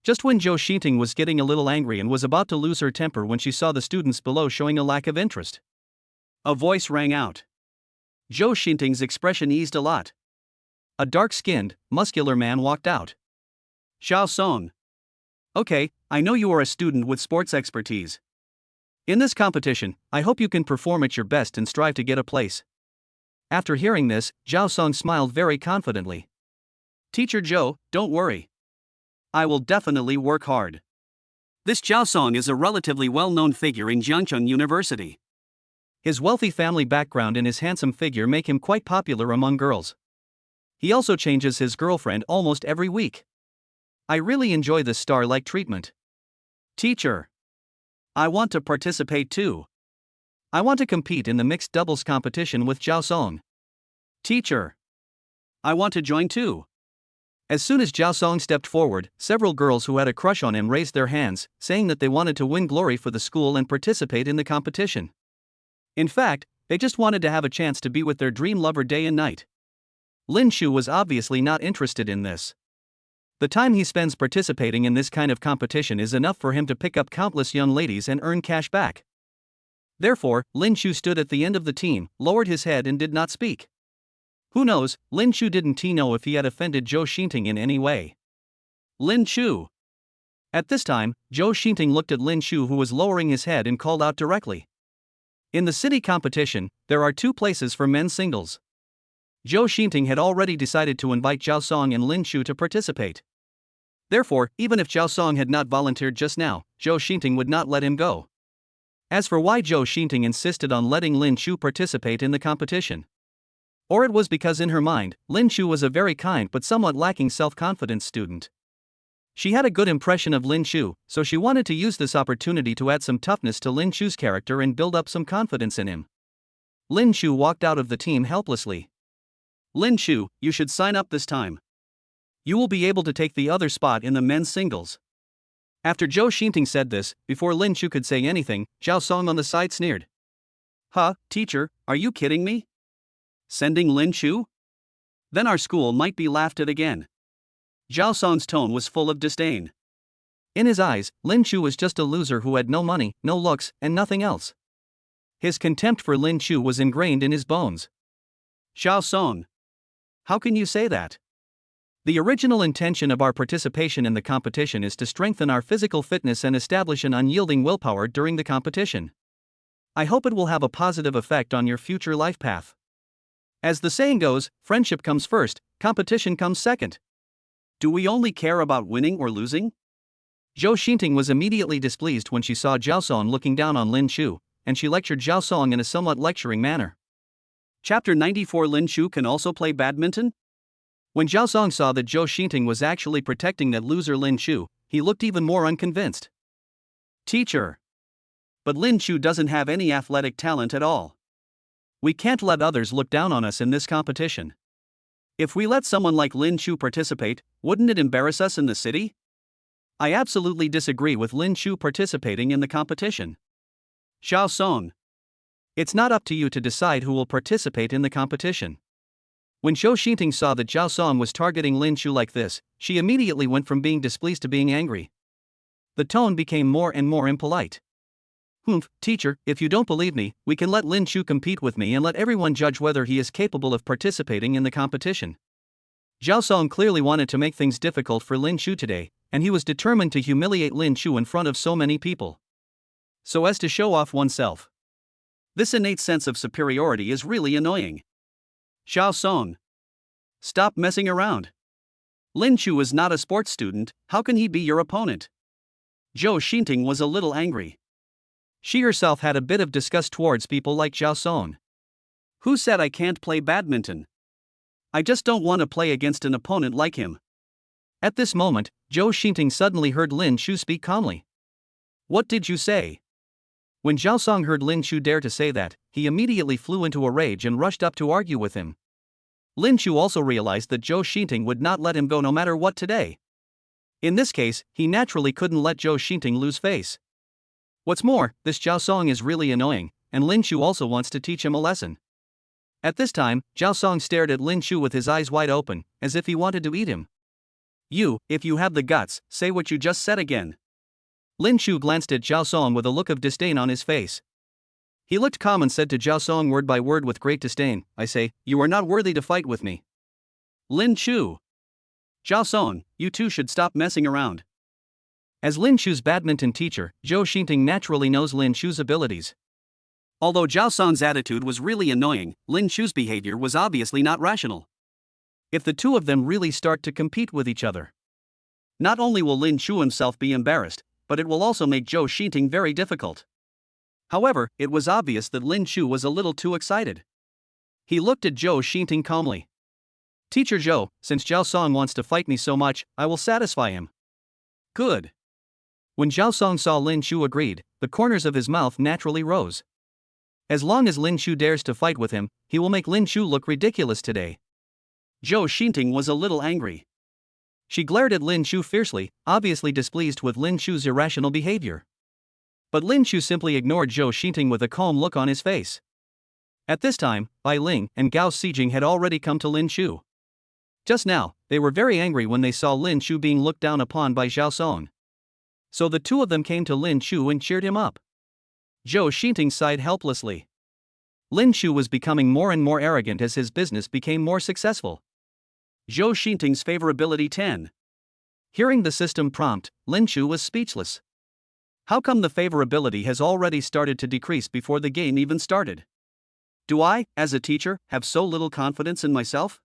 Just when Zhou Xinting was getting a little angry and was about to lose her temper when she saw the students below showing a lack of interest. A voice rang out. Zhou Xinting's expression eased a lot. A dark-skinned, muscular man walked out. Xiao Song. Okay, I know you are a student with sports expertise. In this competition, I hope you can perform at your best and strive to get a place. After hearing this, Zhao Song smiled very confidently. Teacher Zhou, don't worry. I will definitely work hard. This Zhao Song is a relatively well-known figure in Jiangcheng University. His wealthy family background and his handsome figure make him quite popular among girls. He also changes his girlfriend almost every week. I really enjoy this star-like treatment. Teacher. I want to participate too. I want to compete in the mixed doubles competition with Zhao Song. Teacher. I want to join too. As soon as Zhao Song stepped forward, several girls who had a crush on him raised their hands, saying that they wanted to win glory for the school and participate in the competition. In fact, they just wanted to have a chance to be with their dream lover day and night. Lin Shu was obviously not interested in this. The time he spends participating in this kind of competition is enough for him to pick up countless young ladies and earn cash back. Therefore, Lin Shu stood at the end of the team, lowered his head and did not speak. Who knows, Lin Shu didn't know if he had offended Zhou Xinting in any way. Lin Shu. At this time, Zhou Xinting looked at Lin Shu who was lowering his head and called out directly. In the city competition, there are 2 places for men's singles. Zhou Xinting had already decided to invite Zhao Song and Lin Shu to participate. Therefore, even if Zhao Song had not volunteered just now, Zhou Xinting would not let him go. As for why Zhou Xinting insisted on letting Lin Chu participate in the competition. Or it was because in her mind, Lin Chu was a very kind but somewhat lacking self-confidence student. She had a good impression of Lin Chu, so she wanted to use this opportunity to add some toughness to Lin Chu's character and build up some confidence in him. Lin Chu walked out of the team helplessly. Lin Chu, you should sign up this time. You will be able to take the other spot in the men's singles. After Zhou Xinting said this, before Lin Chu could say anything, Zhao Song on the side sneered. Huh, teacher, are you kidding me? Sending Lin Chu? Then our school might be laughed at again. Zhao Song's tone was full of disdain. In his eyes, Lin Chu was just a loser who had no money, no looks, and nothing else. His contempt for Lin Chu was ingrained in his bones. Zhao Song. How can you say that? The original intention of our participation in the competition is to strengthen our physical fitness and establish an unyielding willpower during the competition. I hope it will have a positive effect on your future life path. As the saying goes, friendship comes first, competition comes second. Do we only care about winning or losing? Zhou Xinting was immediately displeased when she saw Zhao Song looking down on Lin Chu, and she lectured Zhao Song in a somewhat lecturing manner. Chapter 94. Lin Chu can also play badminton? When Zhao Song saw that Zhou Xinting was actually protecting that loser Lin Chu, he looked even more unconvinced. Teacher. But Lin Chu doesn't have any athletic talent at all. We can't let others look down on us in this competition. If we let someone like Lin Chu participate, wouldn't it embarrass us in the city? I absolutely disagree with Lin Chu participating in the competition. Zhao Song. It's not up to you to decide who will participate in the competition. When Zhou Xinting saw that Zhao Song was targeting Lin Chu like this, she immediately went from being displeased to being angry. The tone became more and more impolite. Teacher, if you don't believe me, we can let Lin Chu compete with me and let everyone judge whether he is capable of participating in the competition. Zhao Song clearly wanted to make things difficult for Lin Chu today, and he was determined to humiliate Lin Chu in front of so many people. So as to show off oneself. This innate sense of superiority is really annoying. Zhao Song. Stop messing around. Lin Chu is not a sports student, how can he be your opponent? Zhou Xinting was a little angry. She herself had a bit of disgust towards people like Zhao Song. Who said I can't play badminton? I just don't want to play against an opponent like him. At this moment, Zhou Xinting suddenly heard Lin Chu speak calmly. What did you say? When Zhao Song heard Lin Chu dare to say that, he immediately flew into a rage and rushed up to argue with him. Lin Chu also realized that Zhou Xinting would not let him go no matter what today. In this case, he naturally couldn't let Zhou Xinting lose face. What's more, this Zhao Song is really annoying, and Lin Chu also wants to teach him a lesson. At this time, Zhao Song stared at Lin Chu with his eyes wide open, as if he wanted to eat him. You, if you have the guts, say what you just said again. Lin Chu glanced at Zhao Song with a look of disdain on his face. He looked calm and said to Zhao Song word by word with great disdain, I say, you are not worthy to fight with me. Lin Chu. Zhao Song, you two should stop messing around. As Lin Chu's badminton teacher, Zhou Xinting naturally knows Lin Chu's abilities. Although Zhao Song's attitude was really annoying, Lin Chu's behavior was obviously not rational. If the two of them really start to compete with each other, not only will Lin Chu himself be embarrassed, but it will also make Zhou Xinting very difficult. However, it was obvious that Lin Chu was a little too excited. He looked at Zhou Xinting calmly. Teacher Zhou, since Zhao Song wants to fight me so much, I will satisfy him. Good. When Zhao Song saw Lin Chu agreed, the corners of his mouth naturally rose. As long as Lin Chu dares to fight with him, he will make Lin Chu look ridiculous today. Zhou Xinting was a little angry. She glared at Lin Chu fiercely, obviously displeased with Lin Chu's irrational behavior. But Lin Chu simply ignored Zhou Xinting with a calm look on his face. At this time, Bai Ling and Gao Xijing had already come to Lin Chu. Just now, they were very angry when they saw Lin Chu being looked down upon by Zhao Song. So the two of them came to Lin Chu and cheered him up. Zhou Xinting sighed helplessly. Lin Chu was becoming more and more arrogant as his business became more successful. Zhou Xinting's favorability 10. Hearing the system prompt, Lin Chu was speechless. How come the favorability has already started to decrease before the game even started? Do I, as a teacher, have so little confidence in myself?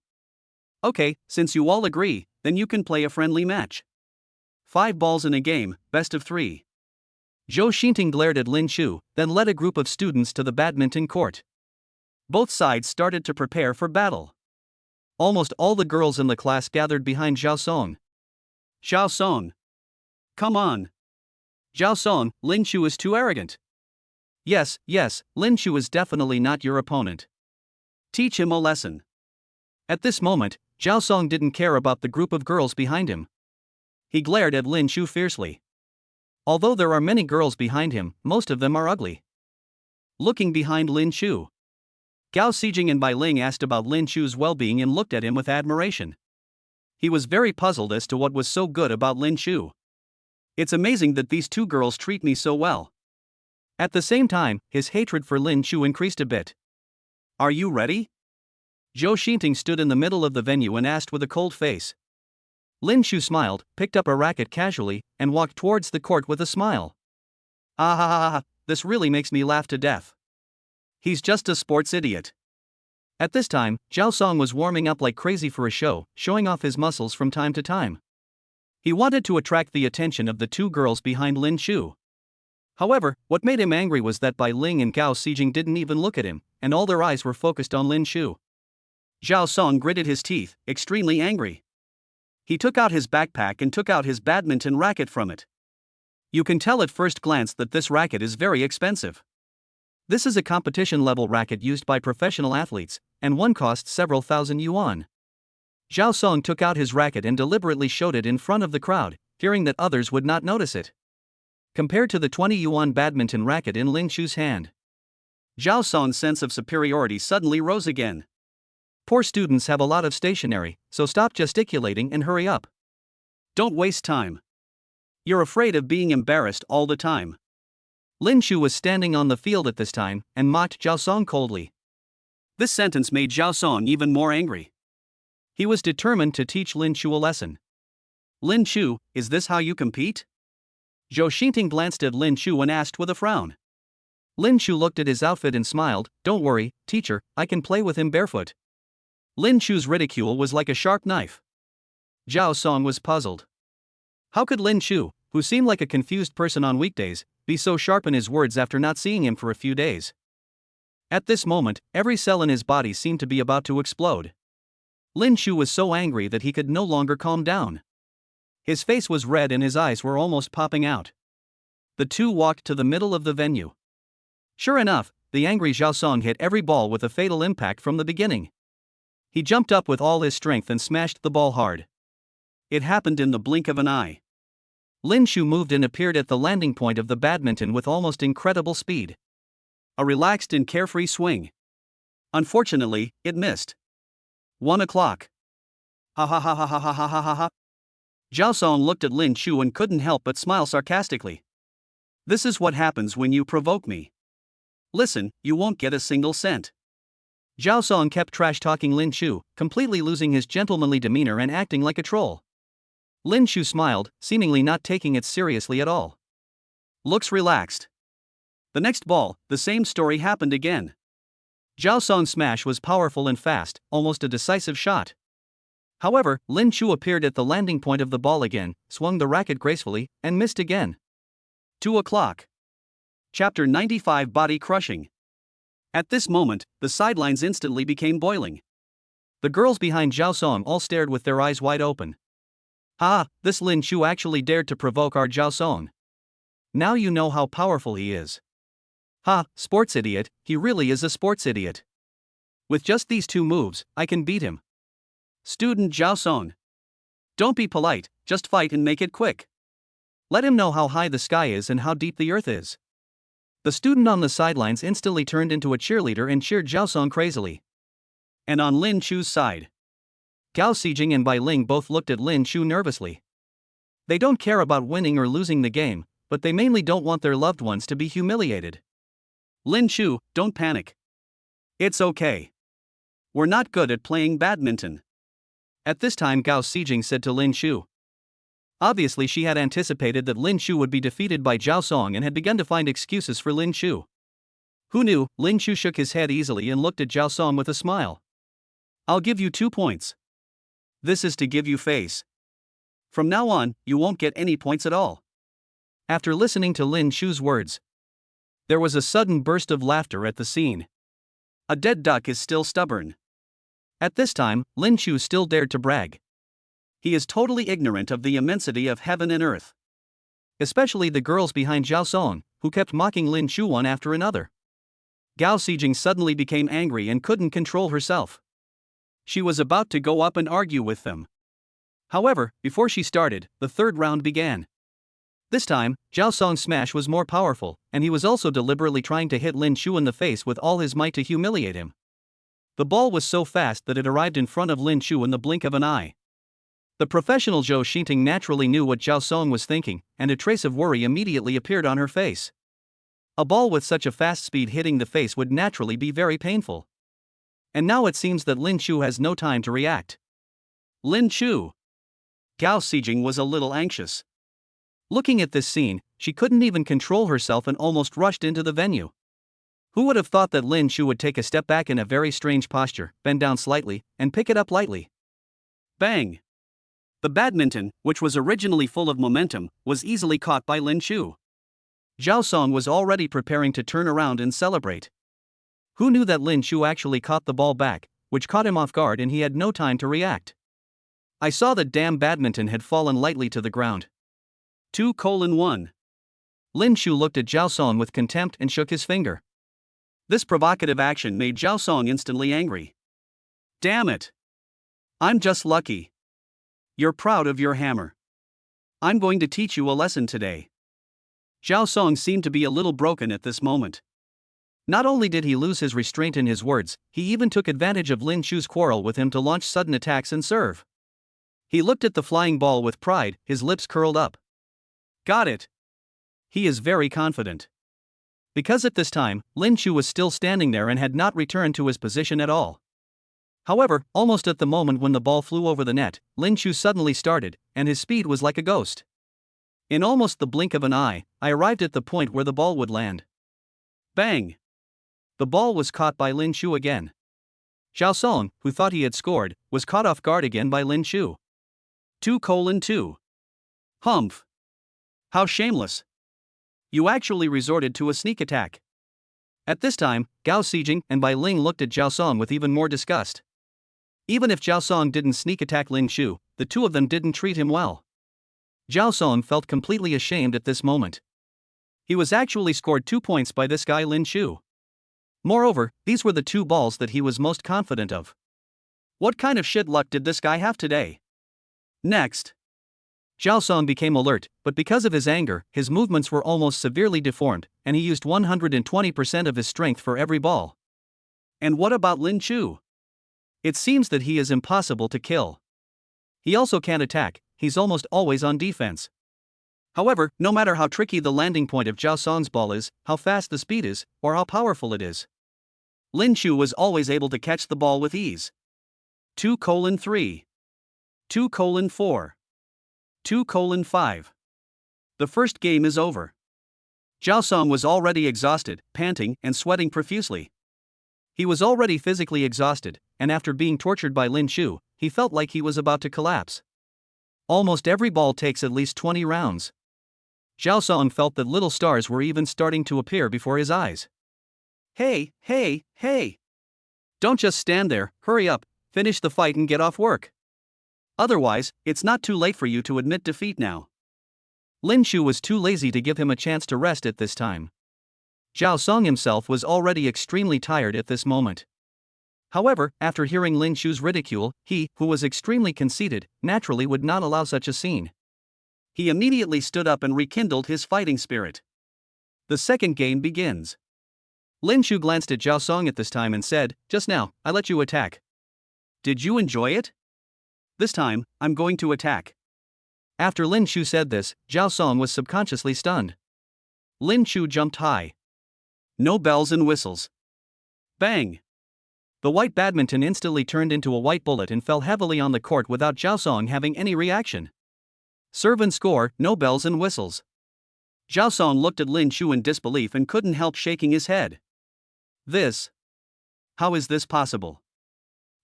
Okay, since you all agree, then you can play a friendly match. 5 balls in a game, best of 3. Zhou Xinting glared at Lin Chu, then led a group of students to the badminton court. Both sides started to prepare for battle. Almost all the girls in the class gathered behind Zhao Song. Zhao Song. Come on. Zhao Song, Lin Chu is too arrogant. Yes, Lin Chu is definitely not your opponent. Teach him a lesson. At this moment, Zhao Song didn't care about the group of girls behind him. He glared at Lin Chu fiercely. Although there are many girls behind him, most of them are ugly. Looking behind Lin Chu, Gao Xijing and Bai Ling asked about Lin Chu's well-being and looked at him with admiration. He was very puzzled as to what was so good about Lin Chu. It's amazing that these two girls treat me so well. At the same time, his hatred for Lin Chu increased a bit. Are you ready? Zhou Xinting stood in the middle of the venue and asked with a cold face. Lin Chu smiled, picked up a racket casually, and walked towards the court with a smile. Ah ha ha ha, this really makes me laugh to death. He's just a sports idiot. At this time, Zhao Song was warming up like crazy for a show, showing off his muscles from time to time. He wanted to attract the attention of the two girls behind Lin Chu. However, what made him angry was that Bai Ling and Gao Xijing didn't even look at him, and all their eyes were focused on Lin Chu. Zhao Song gritted his teeth, extremely angry. He took out his backpack and took out his badminton racket from it. You can tell at first glance that this racket is very expensive. This is a competition-level racket used by professional athletes, and one costs several thousand yuan. Zhao Song took out his racket and deliberately showed it in front of the crowd, fearing that others would not notice it. Compared to the 20 yuan badminton racket in Lin Chu's hand, Zhao Song's sense of superiority suddenly rose again. Poor students have a lot of stationery, so stop gesticulating and hurry up. Don't waste time. You're afraid of being embarrassed all the time. Lin Chu was standing on the field at this time and mocked Zhao Song coldly. This sentence made Zhao Song even more angry. He was determined to teach Lin Chu a lesson. Lin Chu, is this how you compete? Zhou Xinting glanced at Lin Chu and asked with a frown. Lin Chu looked at his outfit and smiled. Don't worry, teacher, I can play with him barefoot. Lin Chu's ridicule was like a sharp knife. Zhao Song was puzzled. How could Lin Chu, who seemed like a confused person on weekdays, be so sharp in his words after not seeing him for a few days? At this moment, every cell in his body seemed to be about to explode. Lin Chu was so angry that he could no longer calm down. His face was red and his eyes were almost popping out. The two walked to the middle of the venue. Sure enough, the angry Zhao Song hit every ball with a fatal impact from the beginning. He jumped up with all his strength and smashed the ball hard. It happened in the blink of an eye. Lin Chu moved and appeared at the landing point of the badminton with almost incredible speed. A relaxed and carefree swing. Unfortunately, it missed. 1 o'clock. Ha ha ha ha ha ha ha ha ha. Zhao Song looked at Lin Chu and couldn't help but smile sarcastically. This is what happens when you provoke me. Listen, you won't get a single cent. Zhao Song kept trash-talking Lin Chu, completely losing his gentlemanly demeanor and acting like a troll. Lin Chu smiled, seemingly not taking it seriously at all. Looks relaxed. The next ball, the same story happened again. Zhao Song's smash was powerful and fast, almost a decisive shot. However, Lin Chu appeared at the landing point of the ball again, swung the racket gracefully, and missed again. 2 o'clock. Chapter 95 Body Crushing. At this moment, the sidelines instantly became boiling. The girls behind Zhao Song all stared with their eyes wide open. Ah, this Lin Chu actually dared to provoke our Zhao Song. Now you know how powerful he is. Ha, sports idiot, he really is a sports idiot. With just these two moves, I can beat him. Student Zhao Song. Don't be polite, just fight and make it quick. Let him know how high the sky is and how deep the earth is. The student on the sidelines instantly turned into a cheerleader and cheered Zhao Song crazily. And on Lin Chu's side, Gao Xijing and Bai Ling both looked at Lin Chu nervously. They don't care about winning or losing the game, but they mainly don't want their loved ones to be humiliated. Lin Chu, don't panic. It's okay. We're not good at playing badminton. At this time Gao Xijing said to Lin Chu. Obviously she had anticipated that Lin Chu would be defeated by Zhao Song and had begun to find excuses for Lin Chu. Who knew? Lin Chu shook his head easily and looked at Zhao Song with a smile. I'll give you 2 points. This is to give you face. From now on, you won't get any points at all. after listening to Lin Chu's words. There was a sudden burst of laughter at the scene. A dead duck is still stubborn. At this time, Lin Chu still dared to brag. He is totally ignorant of the immensity of heaven and earth. Especially the girls behind Zhao Song, who kept mocking Lin Chu one after another. Gao Xijing suddenly became angry and couldn't control herself. She was about to go up and argue with them. However, before she started, the third round began. This time, Zhao Song's smash was more powerful, and he was also deliberately trying to hit Lin Chu in the face with all his might to humiliate him. The ball was so fast that it arrived in front of Lin Chu in the blink of an eye. The professional Zhou Xinting naturally knew what Zhao Song was thinking, and a trace of worry immediately appeared on her face. A ball with such a fast speed hitting the face would naturally be very painful. And now it seems that Lin Chu has no time to react. Lin Chu! Gao Xijing was a little anxious. Looking at this scene, she couldn't even control herself and almost rushed into the venue. Who would have thought that Lin Chu would take a step back in a very strange posture, bend down slightly, and pick it up lightly? Bang! The badminton, which was originally full of momentum, was easily caught by Lin Chu. Zhao Song was already preparing to turn around and celebrate. Who knew that Lin Chu actually caught the ball back, which caught him off guard and he had no time to react. I saw that damn badminton had fallen lightly to the ground. 2:1. Lin Chu looked at Zhao Song with contempt and shook his finger. This provocative action made Zhao Song instantly angry. Damn it! I'm just lucky. You're proud of your hammer. I'm going to teach you a lesson today. Zhao Song seemed to be a little broken at this moment. Not only did he lose his restraint in his words, he even took advantage of Lin Chu's quarrel with him to launch sudden attacks and serve. He looked at the flying ball with pride, his lips curled up. Got it. He is very confident. Because at this time, Lin Chu was still standing there and had not returned to his position at all. However, almost at the moment when the ball flew over the net, Lin Chu suddenly started, and his speed was like a ghost. In almost the blink of an eye, I arrived at the point where the ball would land. Bang! The ball was caught by Lin Chu again. Zhao Song, who thought he had scored, was caught off guard again by Lin Chu. 2:2. Humph! How shameless! You actually resorted to a sneak attack. At this time, Gao Xijing and Bai Ling looked at Zhao Song with even more disgust. Even if Zhao Song didn't sneak attack Lin Chu, the two of them didn't treat him well. Zhao Song felt completely ashamed at this moment. He was actually scored 2 points by this guy Lin Chu. Moreover, these were the two balls that he was most confident of. What kind of shit luck did this guy have today? Next. Zhao Song became alert, but because of his anger, his movements were almost severely deformed, and he used 120% of his strength for every ball. And what about Lin Chu? It seems that he is impossible to kill. He also can't attack, he's almost always on defense. However, no matter how tricky the landing point of Zhao Song's ball is, how fast the speed is, or how powerful it is, Lin Chu was always able to catch the ball with ease. 2:3. 2:4. 2:5. The first game is over. Zhao Song was already exhausted, panting, and sweating profusely. He was already physically exhausted, and after being tortured by Lin Chu, he felt like he was about to collapse. Almost every ball takes at least 20 rounds. Zhao Song felt that little stars were even starting to appear before his eyes. Hey! Don't just stand there, hurry up, finish the fight and get off work. Otherwise, it's not too late for you to admit defeat now. Lin Chu was too lazy to give him a chance to rest at this time. Zhao Song himself was already extremely tired at this moment. However, after hearing Lin Chu's ridicule, he, who was extremely conceited, naturally would not allow such a scene. He immediately stood up and rekindled his fighting spirit. The second game begins. Lin Chu glanced at Zhao Song at this time and said, "Just now, I let you attack. Did you enjoy it? This time, I'm going to attack." After Lin Chu said this, Zhao Song was subconsciously stunned. Lin Chu jumped high. No bells and whistles. Bang! The white badminton instantly turned into a white bullet and fell heavily on the court without Zhao Song having any reaction. Serve and score, no bells and whistles. Zhao Song looked at Lin Chu in disbelief and couldn't help shaking his head. How is this possible?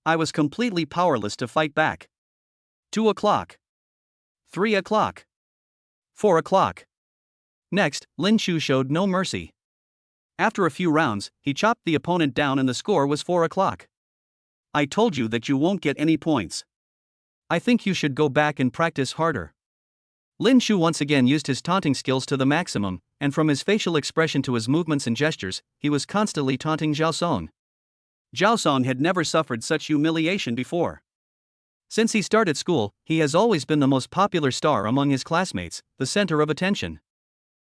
I was completely powerless to fight back. 2 o'clock. 3 o'clock. 4 o'clock. Next, Lin Chu showed no mercy. After a few rounds, he chopped the opponent down and the score was 4-0. I told you that you won't get any points. I think you should go back and practice harder. Lin Chu once again used his taunting skills to the maximum, and from his facial expression to his movements and gestures, he was constantly taunting Zhao Song. Zhao Song had never suffered such humiliation before. Since he started school, he has always been the most popular star among his classmates, the center of attention.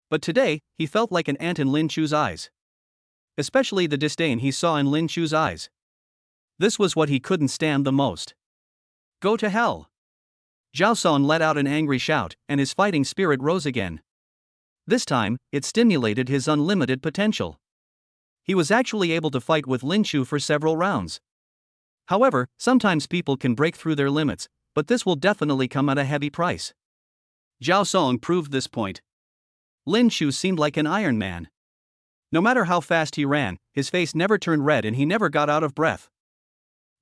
But today, he felt like an ant in Lin Chu's eyes. Especially the disdain he saw in Lin Chu's eyes. This was what he couldn't stand the most. Go to hell! Zhao Song let out an angry shout, and his fighting spirit rose again. This time, it stimulated his unlimited potential. He was actually able to fight with Lin Chu for several rounds. However, sometimes people can break through their limits, but this will definitely come at a heavy price. Zhao Song proved this point. Lin Chu seemed like an Iron Man. No matter how fast he ran, his face never turned red and he never got out of breath.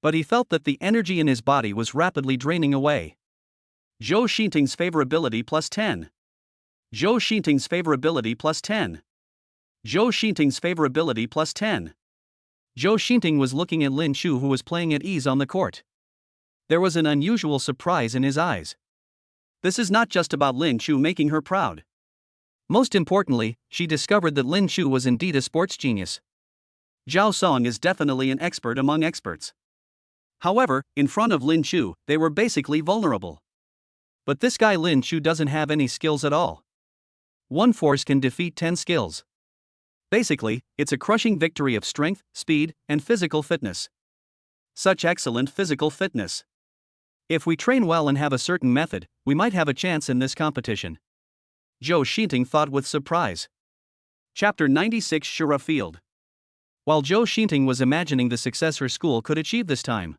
But he felt that the energy in his body was rapidly draining away. Zhou Xinting's favorability plus 10. Zhou Xinting's favorability plus 10. Zhou Xinting's favorability plus 10. Zhou Xinting was looking at Lin Chu, who was playing at ease on the court. There was an unusual surprise in his eyes. This is not just about Lin Chu making her proud. Most importantly, she discovered that Lin Chu was indeed a sports genius. Zhao Song is definitely an expert among experts. However, in front of Lin Chu, they were basically vulnerable. But this guy Lin Chu doesn't have any skills at all. One force can defeat 10 skills. Basically, it's a crushing victory of strength, speed, and physical fitness. Such excellent physical fitness. If we train well and have a certain method, we might have a chance in this competition. Zhou Xinting thought with surprise. Chapter 96 Shura Field. While Zhou Xinting was imagining the success her school could achieve this time,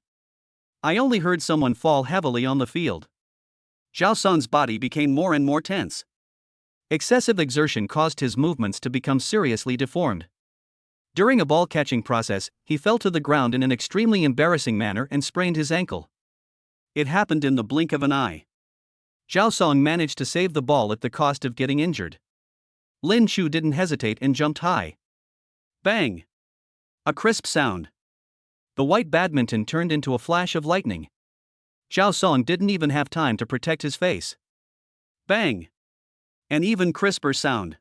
I only heard someone fall heavily on the field. Zhao Song's body became more and more tense. Excessive exertion caused his movements to become seriously deformed. During a ball catching process, he fell to the ground in an extremely embarrassing manner and sprained his ankle. It happened in the blink of an eye. Zhao Song managed to save the ball at the cost of getting injured. Lin Chu didn't hesitate and jumped high. Bang! A crisp sound. The white badminton turned into a flash of lightning. Zhao Song didn't even have time to protect his face. Bang! An even crisper sound.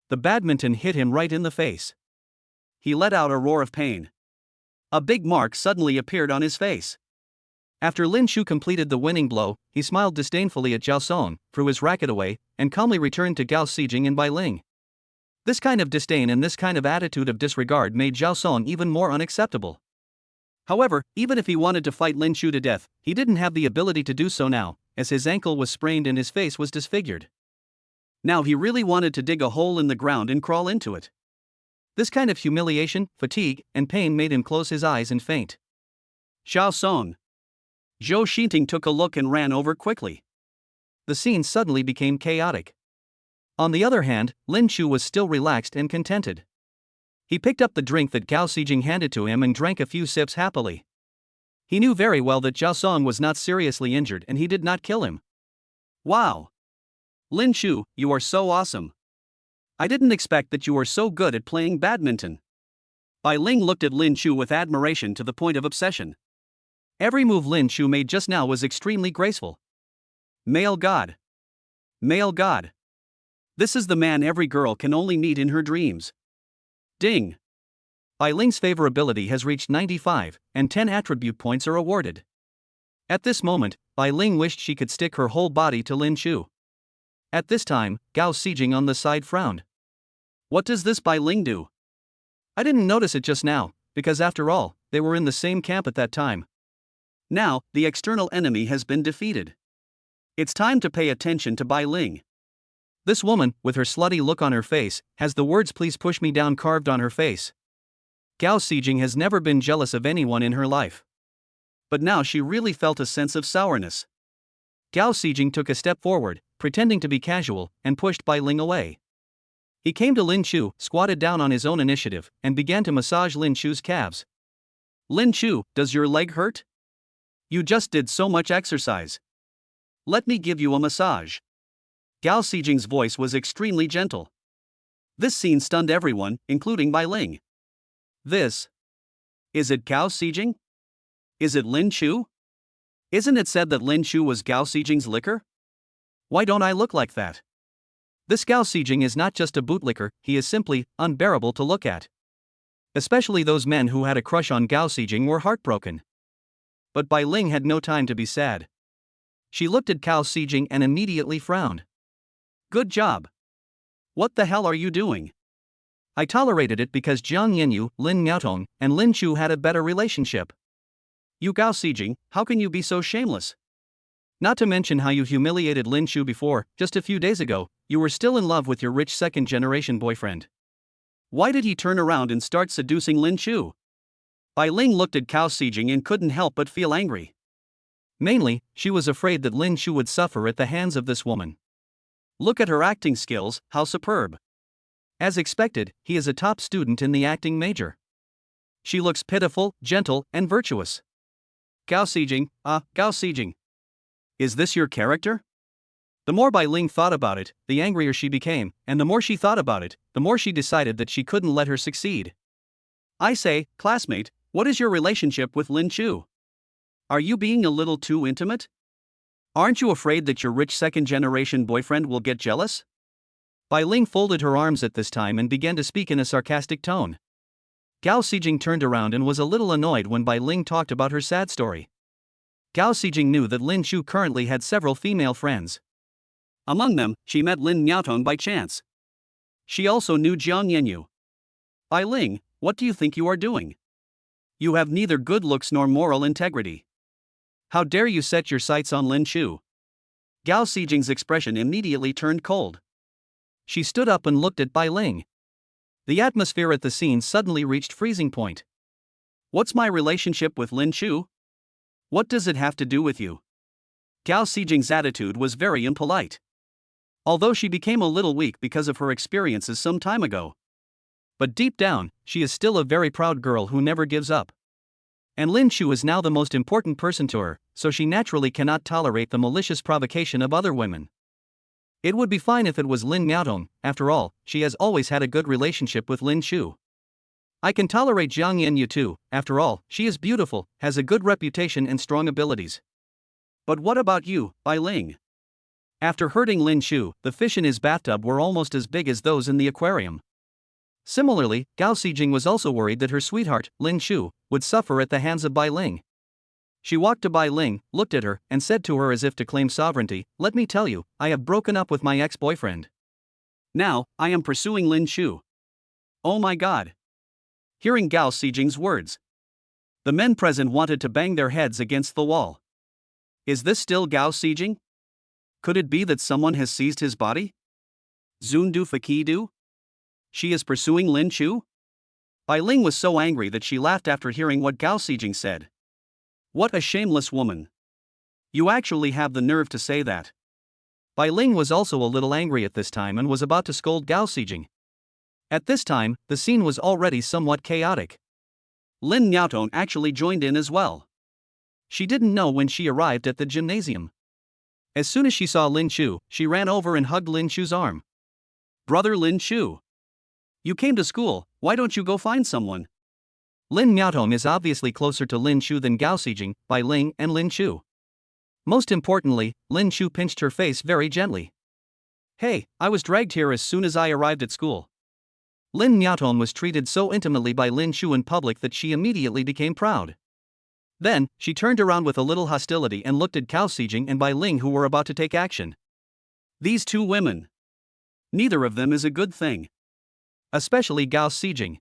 The badminton hit him right in the face. He let out a roar of pain. A big mark suddenly appeared on his face. After Lin Chu completed the winning blow, he smiled disdainfully at Zhao Song, threw his racket away, and calmly returned to Gao Xijing and Bai Ling. This kind of disdain and this kind of attitude of disregard made Zhao Song even more unacceptable. However, even if he wanted to fight Lin Chu to death, he didn't have the ability to do so now, as his ankle was sprained and his face was disfigured. Now he really wanted to dig a hole in the ground and crawl into it. This kind of humiliation, fatigue, and pain made him close his eyes and faint. Zhao Song. Zhou Xinting took a look and ran over quickly. The scene suddenly became chaotic. On the other hand, Lin Chu was still relaxed and contented. He picked up the drink that Gao Xijing handed to him and drank a few sips happily. He knew very well that Zhao Song was not seriously injured and he did not kill him. Wow! Lin Chu, you are so awesome. I didn't expect that you were so good at playing badminton. Bai Ling looked at Lin Chu with admiration to the point of obsession. Every move Lin Chu made just now was extremely graceful. Male god. Male god. This is the man every girl can only meet in her dreams. Ding. Bai Ling's favorability has reached 95, and 10 attribute points are awarded. At this moment, Bai Ling wished she could stick her whole body to Lin Chu. At this time, Gao Xijing on the side frowned. What does this Bai Ling do? I didn't notice it just now, because after all, they were in the same camp at that time. Now, the external enemy has been defeated. It's time to pay attention to Bai Ling. This woman, with her slutty look on her face, has the words "please push me down" carved on her face. Gao Xijing has never been jealous of anyone in her life. But now she really felt a sense of sourness. Gao Xijing took a step forward, pretending to be casual, and pushed Bai Ling away. He came to Lin Chu, squatted down on his own initiative, and began to massage Lin Chu's calves. Lin Chu, does your leg hurt? You just did so much exercise. Let me give you a massage. Gao Xijing's voice was extremely gentle. This scene stunned everyone, including Bai Ling. This. Is it Gao Xijing? Is it Lin Chu? Isn't it said that Lin Chu was Gao Xijing's liquor? Why don't I look like that? This Gao Xijing is not just a bootlicker, he is simply unbearable to look at. Especially those men who had a crush on Gao Xijing were heartbroken. But Bai Ling had no time to be sad. She looked at Gao Xijing and immediately frowned. Good job. What the hell are you doing? I tolerated it because Jiang Yanyu, Lin Miaotong, and Lin Chu had a better relationship. You Gao Xijing, how can you be so shameless? Not to mention how you humiliated Lin Chu before, just a few days ago, you were still in love with your rich second-generation boyfriend. Why did he turn around and start seducing Lin Chu? Bai Ling looked at Gao Xijing and couldn't help but feel angry. Mainly, she was afraid that Lin Chu would suffer at the hands of this woman. Look at her acting skills, how superb. As expected, he is a top student in the acting major. She looks pitiful, gentle, and virtuous. Gao Xijing, Gao Xijing. Is this your character? The more Bai Ling thought about it, the angrier she became, and the more she thought about it, the more she decided that she couldn't let her succeed. I say, classmate, what is your relationship with Lin Chu? Are you being a little too intimate? Aren't you afraid that your rich second-generation boyfriend will get jealous? Bai Ling folded her arms at this time and began to speak in a sarcastic tone. Gao Xijing turned around and was a little annoyed when Bai Ling talked about her sad story. Gao Xijing knew that Lin Chu currently had several female friends. Among them, she met Lin Miaotong by chance. She also knew Jiang Yanyu. Bai Ling, what do you think you are doing? You have neither good looks nor moral integrity. How dare you set your sights on Lin Chu? Gao Xijing's expression immediately turned cold. She stood up and looked at Bai Ling. The atmosphere at the scene suddenly reached freezing point. What's my relationship with Lin Chu? What does it have to do with you? Gao Xijing's attitude was very impolite. Although she became a little weak because of her experiences some time ago. But deep down, she is still a very proud girl who never gives up. And Lin Chu is now the most important person to her, so she naturally cannot tolerate the malicious provocation of other women. It would be fine if it was Lin Miaotong, after all, she has always had a good relationship with Lin Chu. I can tolerate Jiang Yanyu too, after all, she is beautiful, has a good reputation and strong abilities. But what about you, Bai Ling? After hurting Lin Chu, the fish in his bathtub were almost as big as those in the aquarium. Similarly, Gao Xijing was also worried that her sweetheart, Lin Chu, would suffer at the hands of Bai Ling. She walked to Bai Ling, looked at her, and said to her as if to claim sovereignty, "Let me tell you, I have broken up with my ex-boyfriend. Now, I am pursuing Lin Chu." Oh my god. Hearing Gao Xijing's words, the men present wanted to bang their heads against the wall. Is this still Gao Xijing? Could it be that someone has seized his body? Zundu Fakidu? She is pursuing Lin Chu? Bai Ling was so angry that she laughed after hearing what Gao Xijing said. What a shameless woman. You actually have the nerve to say that. Bai Ling was also a little angry at this time and was about to scold Gao Xijing. At this time, the scene was already somewhat chaotic. Lin Miaotong actually joined in as well. She didn't know when she arrived at the gymnasium. As soon as she saw Lin Chu, she ran over and hugged Lin Chu's arm. Brother Lin Chu. You came to school, why don't you go find someone? Lin Miaotong is obviously closer to Lin Chu than Gao Xijing, Bai Ling, and Lin Chu. Most importantly, Lin Chu pinched her face very gently. Hey, I was dragged here as soon as I arrived at school. Lin Miaotong was treated so intimately by Lin Chu in public that she immediately became proud. Then, she turned around with a little hostility and looked at Gao Xijing and Bai Ling who were about to take action. These two women. Neither of them is a good thing. Especially Gao Xijing.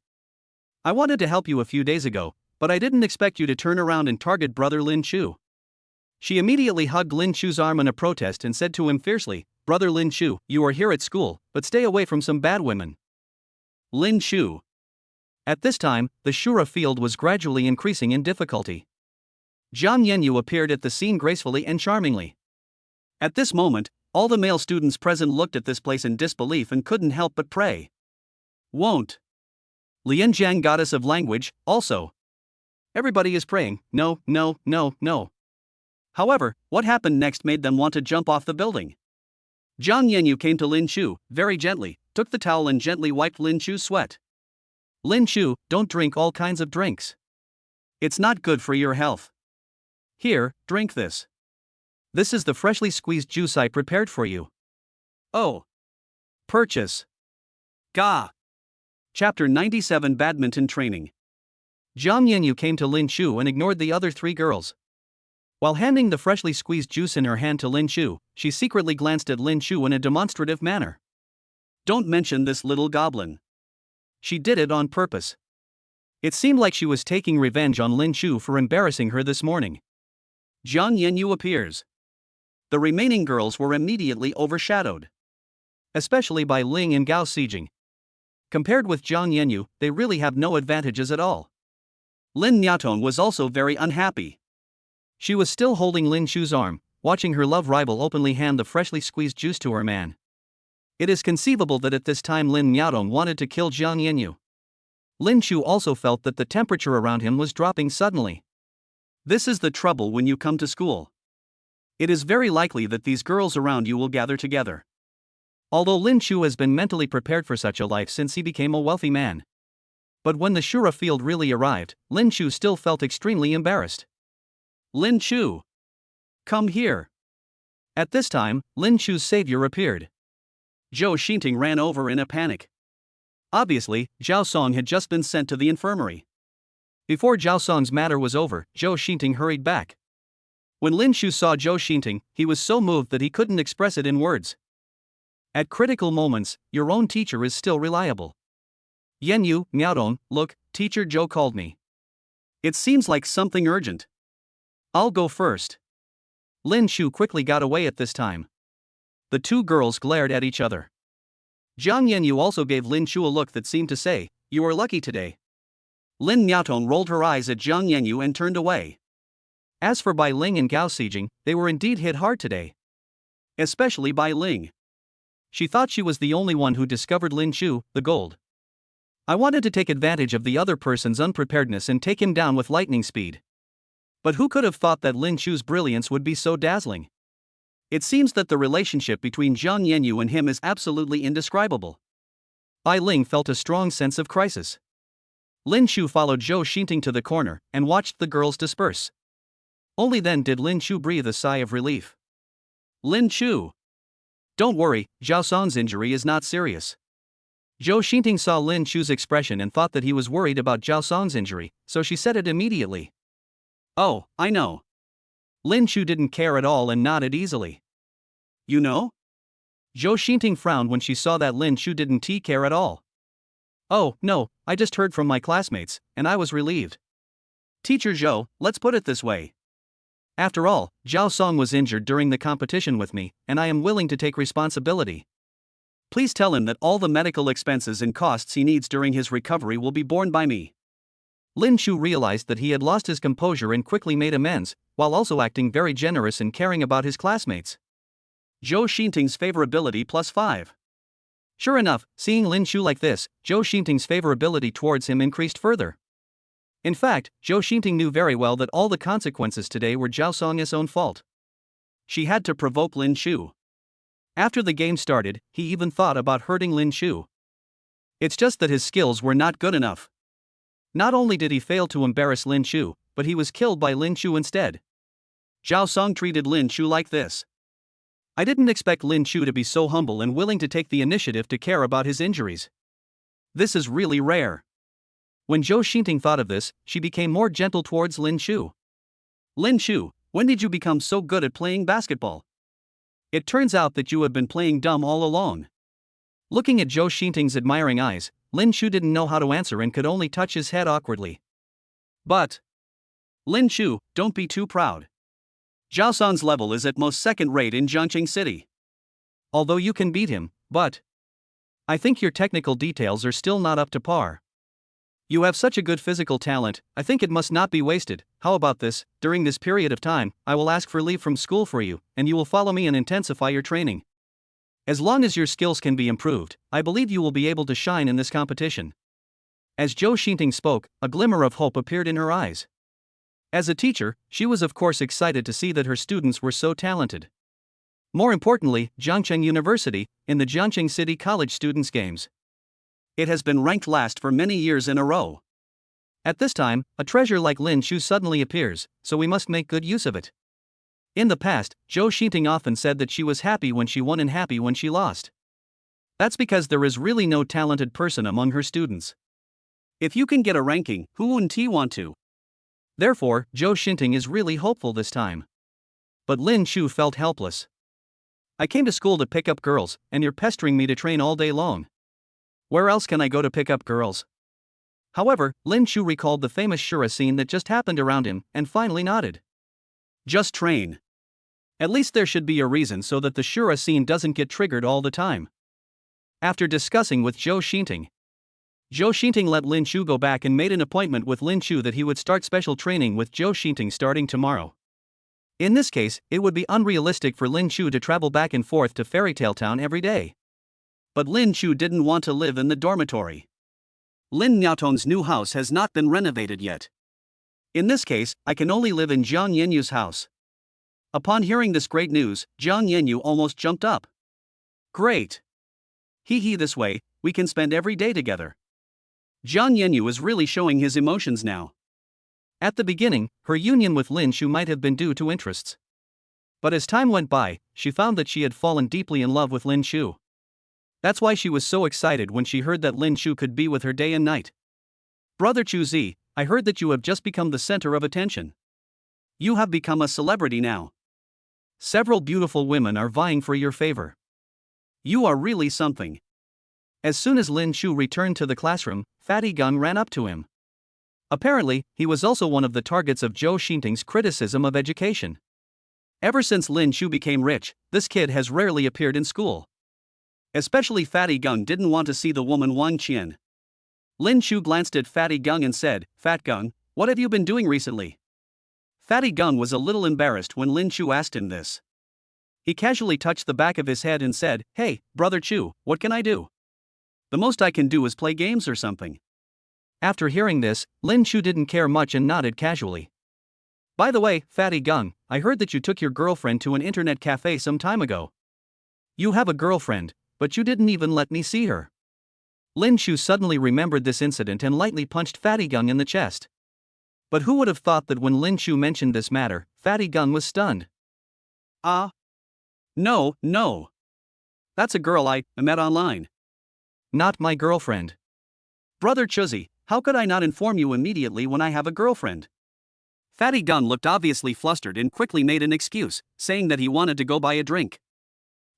I wanted to help you a few days ago, but I didn't expect you to turn around and target brother Lin Chu. She immediately hugged Lin Chu's arm in a protest and said to him fiercely, "Brother Lin Chu, you are here at school, but stay away from some bad women." Lin Chu. At this time, the Shura field was gradually increasing in difficulty. Jiang Yanyu appeared at the scene gracefully and charmingly. At this moment, all the male students present looked at this place in disbelief and couldn't help but pray. Won't. Lianjiang, goddess of language, also. Everybody is praying, no, no, no, no. However, what happened next made them want to jump off the building. Jiang Yanyu came to Lin Chu, very gently, took the towel and gently wiped Lin Chu's sweat. Lin Chu, don't drink all kinds of drinks. It's not good for your health. Here, drink this. This is the freshly squeezed juice I prepared for you. Oh. Purchase. Ga. Chapter 97 Badminton Training. Jiang Yanyu came to Lin Chu and ignored the other three girls. While handing the freshly squeezed juice in her hand to Lin Chu, she secretly glanced at Lin Chu in a demonstrative manner. Don't mention this little goblin. She did it on purpose. It seemed like she was taking revenge on Lin Chu for embarrassing her this morning. Jiang Yanyu appears. The remaining girls were immediately overshadowed. Especially by Ling and Gao Xijing. Compared with Jiang Yanyu, they really have no advantages at all. Lin Niaotong was also very unhappy. She was still holding Lin Chu's arm, watching her love rival openly hand the freshly squeezed juice to her man. It is conceivable that at this time Lin Niaotong wanted to kill Jiang Yanyu. Lin Chu also felt that the temperature around him was dropping suddenly. This is the trouble when you come to school. It is very likely that these girls around you will gather together. Although Lin Chu has been mentally prepared for such a life since he became a wealthy man. But when the Shura field really arrived, Lin Chu still felt extremely embarrassed. Lin Chu! Come here! At this time, Lin Chu's savior appeared. Zhou Xinting ran over in a panic. Obviously, Zhao Song had just been sent to the infirmary. Before Zhao Song's matter was over, Zhou Xinting hurried back. When Lin Chu saw Zhou Xinting, he was so moved that he couldn't express it in words. At critical moments, your own teacher is still reliable. Yanyu, Niaotong, look, teacher Zhou called me. It seems like something urgent. I'll go first. Lin Chu quickly got away at this time. The two girls glared at each other. Jiang Yanyu also gave Lin Chu a look that seemed to say, you are lucky today. Lin Niaotong rolled her eyes at Jiang Yanyu and turned away. As for Bai Ling and Gao Xijing, they were indeed hit hard today. Especially Bai Ling. She thought she was the only one who discovered Lin Chu, the gold. I wanted to take advantage of the other person's unpreparedness and take him down with lightning speed. But who could have thought that Lin Chu's brilliance would be so dazzling? It seems that the relationship between Jiang Yanyu and him is absolutely indescribable. Bai Ling felt a strong sense of crisis. Lin Chu followed Zhou Xinting to the corner and watched the girls disperse. Only then did Lin Chu breathe a sigh of relief. Lin Chu! Don't worry, Zhao Song's injury is not serious. Zhou Xinting saw Lin Chu's expression and thought that he was worried about Zhao Song's injury, so she said it immediately. Oh, I know. Lin Chu didn't care at all and nodded easily. You know? Zhou Xinting frowned when she saw that Lin Chu didn't care at all. Oh, no, I just heard from my classmates, and I was relieved. Teacher Zhou, let's put it this way. After all, Zhao Song was injured during the competition with me, and I am willing to take responsibility. Please tell him that all the medical expenses and costs he needs during his recovery will be borne by me. Lin Chu realized that he had lost his composure and quickly made amends, while also acting very generous and caring about his classmates. Zhou Xinting's favorability +5. Sure enough, seeing Lin Chu like this, Zhou Xinting's favorability towards him increased further. In fact, Zhou Xinting knew very well that all the consequences today were Zhao Song's own fault. She had to provoke Lin Chu. After the game started, he even thought about hurting Lin Chu. It's just that his skills were not good enough. Not only did he fail to embarrass Lin Chu, but he was killed by Lin Chu instead. Zhao Song treated Lin Chu like this. I didn't expect Lin Chu to be so humble and willing to take the initiative to care about his injuries. This is really rare. When Zhou Xinting thought of this, she became more gentle towards Lin Chu. Lin Chu, when did you become so good at playing basketball? It turns out that you have been playing dumb all along. Looking at Zhou Xinting's admiring eyes, Lin Chu didn't know how to answer and could only touch his head awkwardly. But Lin Chu, don't be too proud. Zhao Song's level is at most second rate in Zhangqing City. Although you can beat him, but I think your technical details are still not up to par. You have such a good physical talent, I think it must not be wasted. How about this? During this period of time, I will ask for leave from school for you, and you will follow me and intensify your training. As long as your skills can be improved, I believe you will be able to shine in this competition. As Zhou Xinting spoke, a glimmer of hope appeared in her eyes. As a teacher, she was of course excited to see that her students were so talented. More importantly, Jiangcheng University, in the Jiangcheng City College Students' Games. It has been ranked last for many years in a row. At this time, a treasure like Lin Shu suddenly appears, so we must make good use of it. In the past, Zhou Xinting often said that she was happy when she won and happy when she lost. That's because there is really no talented person among her students. If you can get a ranking, who wouldn't he want to? Therefore, Zhou Xinting is really hopeful this time. But Lin Shu felt helpless. I came to school to pick up girls, and you're pestering me to train all day long. Where else can I go to pick up girls? However, Lin Shu recalled the famous Shura scene that just happened around him, and finally nodded. Just train. At least there should be a reason so that the Shura scene doesn't get triggered all the time. After discussing with Zhou Xinting let Lin Shu go back and made an appointment with Lin Shu that he would start special training with Zhou Xinting starting tomorrow. In this case, it would be unrealistic for Lin Shu to travel back and forth to Fairytale Town every day. But Lin Shu didn't want to live in the dormitory. Lin Miaotong's new house has not been renovated yet. In this case, I can only live in Jiang Yenyu's house. Upon hearing this great news, Jiang Yenyu almost jumped up. Great! Hee this way, we can spend every day together. Jiang Yenyu is really showing his emotions now. At the beginning, her union with Lin Shu might have been due to interests. But as time went by, she found that she had fallen deeply in love with Lin Shu. That's why she was so excited when she heard that Lin Shu could be with her day and night. Brother Chu Zi, I heard that you have just become the center of attention. You have become a celebrity now. Several beautiful women are vying for your favor. You are really something. As soon as Lin Shu returned to the classroom, Fatty Gung ran up to him. Apparently, he was also one of the targets of Zhou Xinting's criticism of education. Ever since Lin Shu became rich, this kid has rarely appeared in school. Especially Fatty Gung didn't want to see the woman Wang Qian. Lin Shu glanced at Fatty Gung and said, Fat Gung, what have you been doing recently? Fatty Gung was a little embarrassed when Lin Shu asked him this. He casually touched the back of his head and said, Hey, Brother Chu, what can I do? The most I can do is play games or something. After hearing this, Lin Shu didn't care much and nodded casually. By the way, Fatty Gung, I heard that you took your girlfriend to an internet cafe some time ago. You have a girlfriend, but you didn't even let me see her. Lin Shu suddenly remembered this incident and lightly punched Fatty Gung in the chest. But who would have thought that when Lin Shu mentioned this matter, Fatty Gung was stunned. No. That's a girl I met online. Not my girlfriend. Brother Chuzi, how could I not inform you immediately when I have a girlfriend? Fatty Gung looked obviously flustered and quickly made an excuse, saying that he wanted to go buy a drink.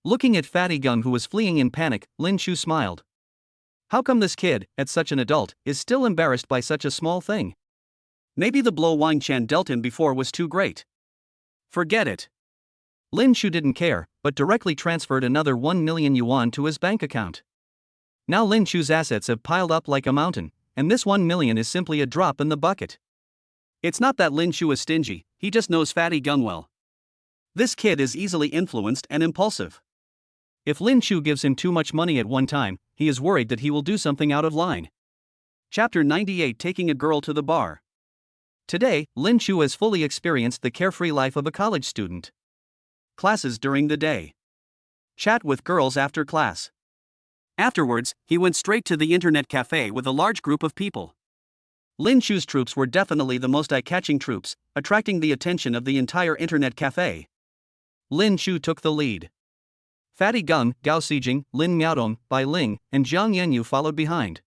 Looking at Fatty Gung who was fleeing in panic, Lin Shu smiled. How come this kid, at such an adult, is still embarrassed by such a small thing? Maybe the blow Wang Qian dealt him before was too great. Forget it. Lin Shu didn't care, but directly transferred another 1 million yuan to his bank account. Now Lin Shu's assets have piled up like a mountain, and this 1 million is simply a drop in the bucket. It's not that Lin Shu is stingy, he just knows Fatty Gung well. This kid is easily influenced and impulsive. If Lin Shu gives him too much money at one time, he is worried that he will do something out of line. Chapter 98 Taking a Girl to the Bar. Today, Lin Shu has fully experienced the carefree life of a college student. Classes during the day. Chat with girls after class. Afterwards, he went straight to the internet cafe with a large group of people. Lin Shu's troops were definitely the most eye-catching troops, attracting the attention of the entire internet cafe. Lin Shu took the lead. Fatty Gung, Gao Xijing, Lin Miaodong, Bai Ling, and Jiang Yenyu followed behind.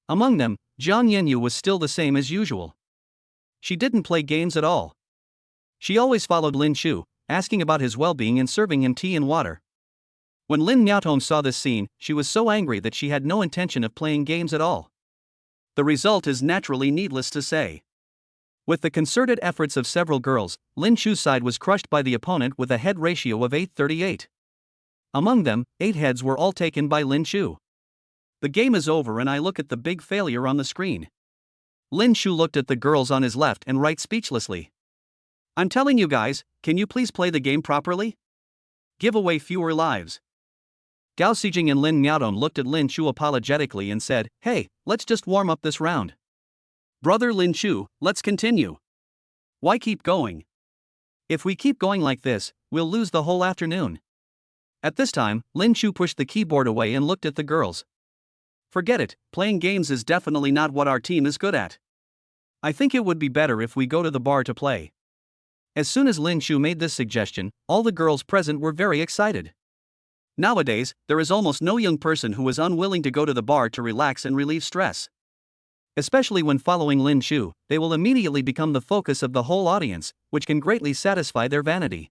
Among them, Jiang Yenyu was still the same as usual. She didn't play games at all. She always followed Lin Shu, asking about his well-being and serving him tea and water. When Lin Miaotong saw this scene, she was so angry that she had no intention of playing games at all. The result is naturally needless to say. With the concerted efforts of several girls, Lin Shu's side was crushed by the opponent with a head ratio of 8:38. Among them, 8 heads were all taken by Lin Shu. The game is over and I look at the big failure on the screen. Lin Shu looked at the girls on his left and right speechlessly. I'm telling you guys, can you please play the game properly? Give away fewer lives. Gao Xijing and Lin Miaodong looked at Lin Shu apologetically and said, Hey, let's just warm up this round. Brother Lin Shu, let's continue. Why keep going? If we keep going like this, we'll lose the whole afternoon. At this time, Lin Chu pushed the keyboard away and looked at the girls. Forget it, playing games is definitely not what our team is good at. I think it would be better if we go to the bar to play. As soon as Lin Chu made this suggestion, all the girls present were very excited. Nowadays, there is almost no young person who is unwilling to go to the bar to relax and relieve stress. Especially when following Lin Chu, they will immediately become the focus of the whole audience, which can greatly satisfy their vanity.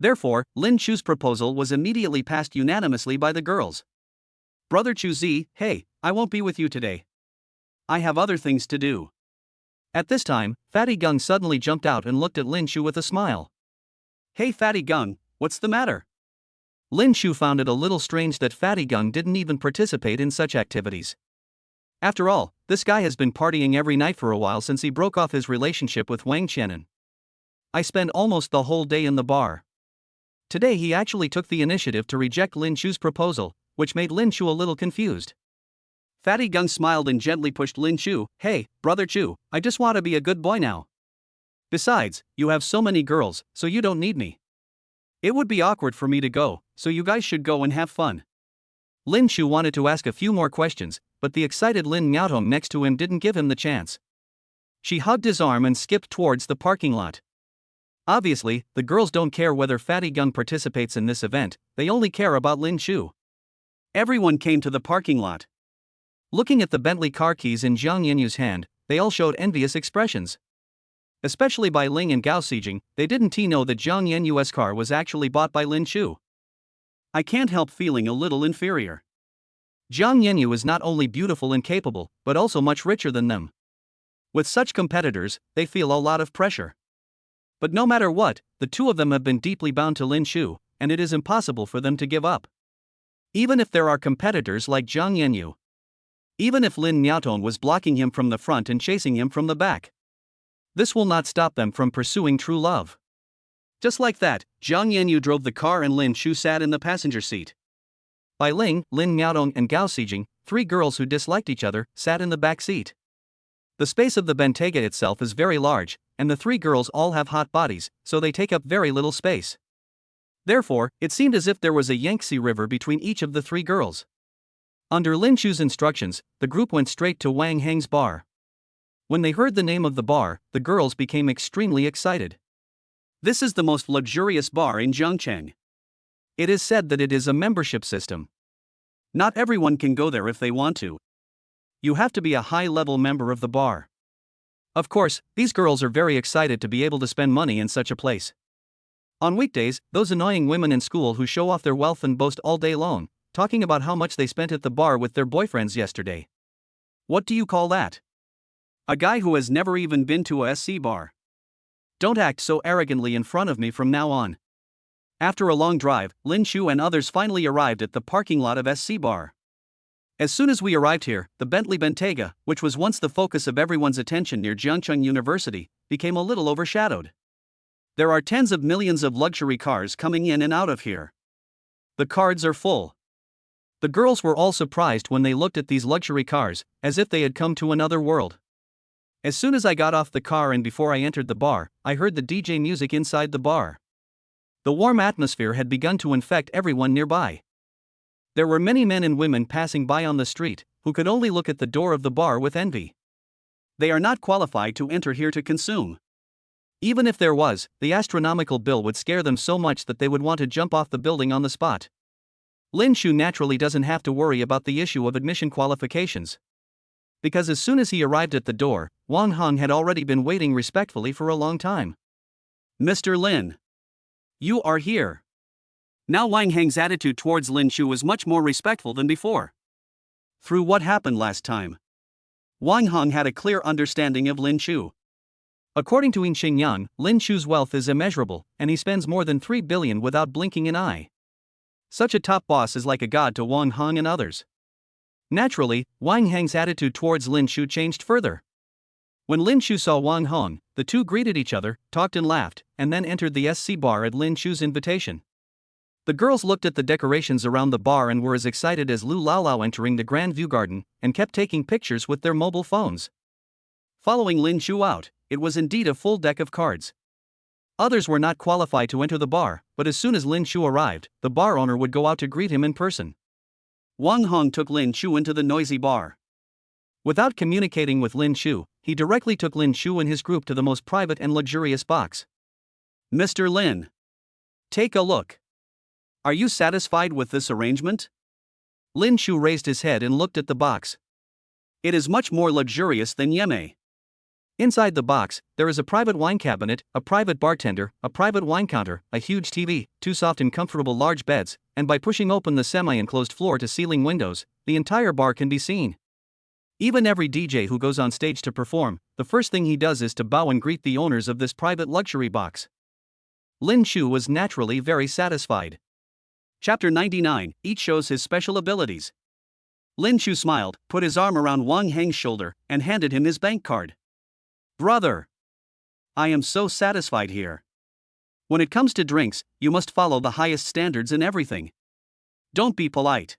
Therefore, Lin Chu's proposal was immediately passed unanimously by the girls. Brother Chu Z, hey, I won't be with you today. I have other things to do. At this time, Fatty Gung suddenly jumped out and looked at Lin Chu with a smile. Hey Fatty Gung, what's the matter? Lin Chu found it a little strange that Fatty Gung didn't even participate in such activities. After all, this guy has been partying every night for a while since he broke off his relationship with Wang Qianan. I spent almost the whole day in the bar. Today he actually took the initiative to reject Lin Chu's proposal, which made Lin Chu a little confused. Fatty Gung smiled and gently pushed Lin Chu. Hey, brother Chu, I just want to be a good boy now. Besides, you have so many girls, so you don't need me. It would be awkward for me to go, so you guys should go and have fun. Lin Chu wanted to ask a few more questions, but the excited Lin Miaotong next to him didn't give him the chance. She hugged his arm and skipped towards the parking lot. Obviously, the girls don't care whether Fatty Gung participates in this event, they only care about Lin Chu. Everyone came to the parking lot. Looking at the Bentley car keys in Jiang Yenyu's hand, they all showed envious expressions. Especially by Ling and Gao Xijing, they didn't know that Jiang Yenyu's car was actually bought by Lin Chu. I can't help feeling a little inferior. Jiang Yenyu is not only beautiful and capable, but also much richer than them. With such competitors, they feel a lot of pressure. But no matter what, the two of them have been deeply bound to Lin Chu, and it is impossible for them to give up. Even if there are competitors like Jiang Yenyu. Even if Lin Miaotong was blocking him from the front and chasing him from the back. This will not stop them from pursuing true love. Just like that, Jiang Yenyu drove the car and Lin Chu sat in the passenger seat. Bai Ling, Lin Miaotong and Gao Xijing, three girls who disliked each other, sat in the back seat. The space of the Bentayga itself is very large, and the three girls all have hot bodies, so they take up very little space. Therefore, it seemed as if there was a Yangtze River between each of the three girls. Under Lin Chu's instructions, the group went straight to Wang Heng's bar. When they heard the name of the bar, the girls became extremely excited. This is the most luxurious bar in Zhongcheng. It is said that it is a membership system. Not everyone can go there if they want to. You have to be a high-level member of the bar. Of course, these girls are very excited to be able to spend money in such a place. On weekdays, those annoying women in school who show off their wealth and boast all day long, talking about how much they spent at the bar with their boyfriends yesterday. What do you call that? A guy who has never even been to a SC bar. Don't act so arrogantly in front of me from now on. After a long drive, Lin Chu and others finally arrived at the parking lot of SC bar. As soon as we arrived here, the Bentley Bentayga, which was once the focus of everyone's attention near Jiangcheng University, became a little overshadowed. There are tens of millions of luxury cars coming in and out of here. The cards are full. The girls were all surprised when they looked at these luxury cars, as if they had come to another world. As soon as I got off the car and before I entered the bar, I heard the DJ music inside the bar. The warm atmosphere had begun to infect everyone nearby. There were many men and women passing by on the street, who could only look at the door of the bar with envy. They are not qualified to enter here to consume. Even if there was, the astronomical bill would scare them so much that they would want to jump off the building on the spot. Lin Chu naturally doesn't have to worry about the issue of admission qualifications. Because as soon as he arrived at the door, Wang Hong had already been waiting respectfully for a long time. Mr. Lin. You are here. Now Wang Heng's attitude towards Lin Chu was much more respectful than before. Through what happened last time, Wang Hong had a clear understanding of Lin Chu. According to Yin Xingyang, Lin Chu's wealth is immeasurable, and he spends more than 3 billion without blinking an eye. Such a top boss is like a god to Wang Hong and others. Naturally, Wang Heng's attitude towards Lin Chu changed further. When Lin Chu saw Wang Hong, the two greeted each other, talked and laughed, and then entered the SC bar at Lin Chu's invitation. The girls looked at the decorations around the bar and were as excited as Lu Laolao entering the Grand View Garden, and kept taking pictures with their mobile phones. Following Lin Chu out, it was indeed a full deck of cards. Others were not qualified to enter the bar, but as soon as Lin Chu arrived, the bar owner would go out to greet him in person. Wang Hong took Lin Chu into the noisy bar. Without communicating with Lin Chu, he directly took Lin Chu and his group to the most private and luxurious box. Mr. Lin, take a look. Are you satisfied with this arrangement? Lin Chu raised his head and looked at the box. It is much more luxurious than Yeme. Inside the box, there is a private wine cabinet, a private bartender, a private wine counter, a huge TV, two soft and comfortable large beds, and by pushing open the semi-enclosed floor-to-ceiling windows, the entire bar can be seen. Even every DJ who goes on stage to perform, the first thing he does is to bow and greet the owners of this private luxury box. Lin Chu was naturally very satisfied. Chapter 99, each shows his special abilities. Lin Chu smiled, put his arm around Wang Heng's shoulder, and handed him his bank card. Brother, I am so satisfied here. When it comes to drinks, you must follow the highest standards in everything. Don't be polite.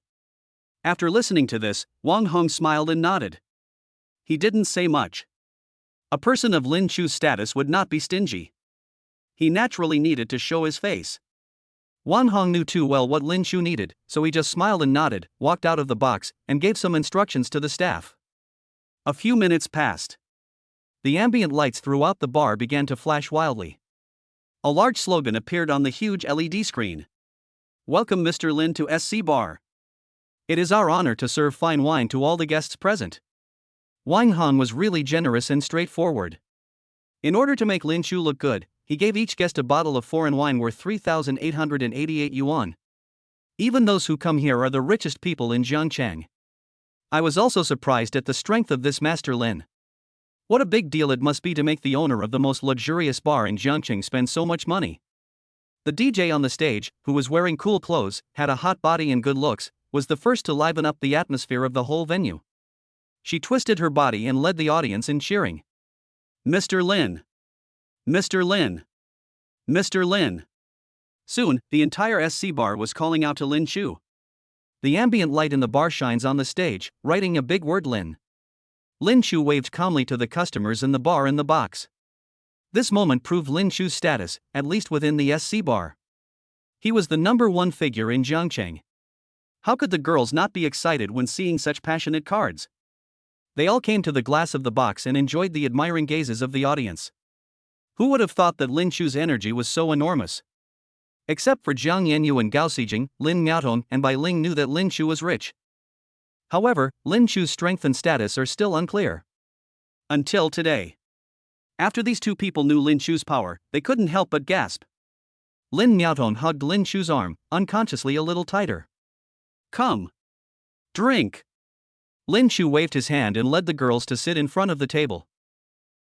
After listening to this, Wang Hong smiled and nodded. He didn't say much. A person of Lin Chu's status would not be stingy. He naturally needed to show his face. Wang Hong knew too well what Lin Chu needed, so he just smiled and nodded, walked out of the box, and gave some instructions to the staff. A few minutes passed. The ambient lights throughout the bar began to flash wildly. A large slogan appeared on the huge LED screen. Welcome Mr. Lin to SC Bar. It is our honor to serve fine wine to all the guests present. Wang Hong was really generous and straightforward. In order to make Lin Chu look good, he gave each guest a bottle of foreign wine worth 3,888 yuan. Even those who come here are the richest people in Zhangchang. I was also surprised at the strength of this Master Lin. What a big deal it must be to make the owner of the most luxurious bar in Zhangcheng spend so much money. The DJ on the stage, who was wearing cool clothes, had a hot body and good looks, was the first to liven up the atmosphere of the whole venue. She twisted her body and led the audience in cheering. Mr. Lin! Mr. Lin! Mr. Lin! Soon, the entire SC bar was calling out to Lin Chu. The ambient light in the bar shines on the stage, writing a big word Lin. Lin Chu waved calmly to the customers in the bar in the box. This moment proved Lin Chu's status, at least within the SC bar. He was the #1 figure in Zhangcheng. How could the girls not be excited when seeing such passionate cards? They all came to the glass of the box and enjoyed the admiring gazes of the audience. Who would have thought that Lin Chu's energy was so enormous? Except for Jiang Yanyu and Gao Xijing, Lin Miaotong and Bai Ling knew that Lin Chu was rich. However, Lin Chu's strength and status are still unclear. Until today. After these two people knew Lin Chu's power, they couldn't help but gasp. Lin Miaotong hugged Lin Chu's arm, unconsciously a little tighter. Come. Drink. Lin Chu waved his hand and led the girls to sit in front of the table.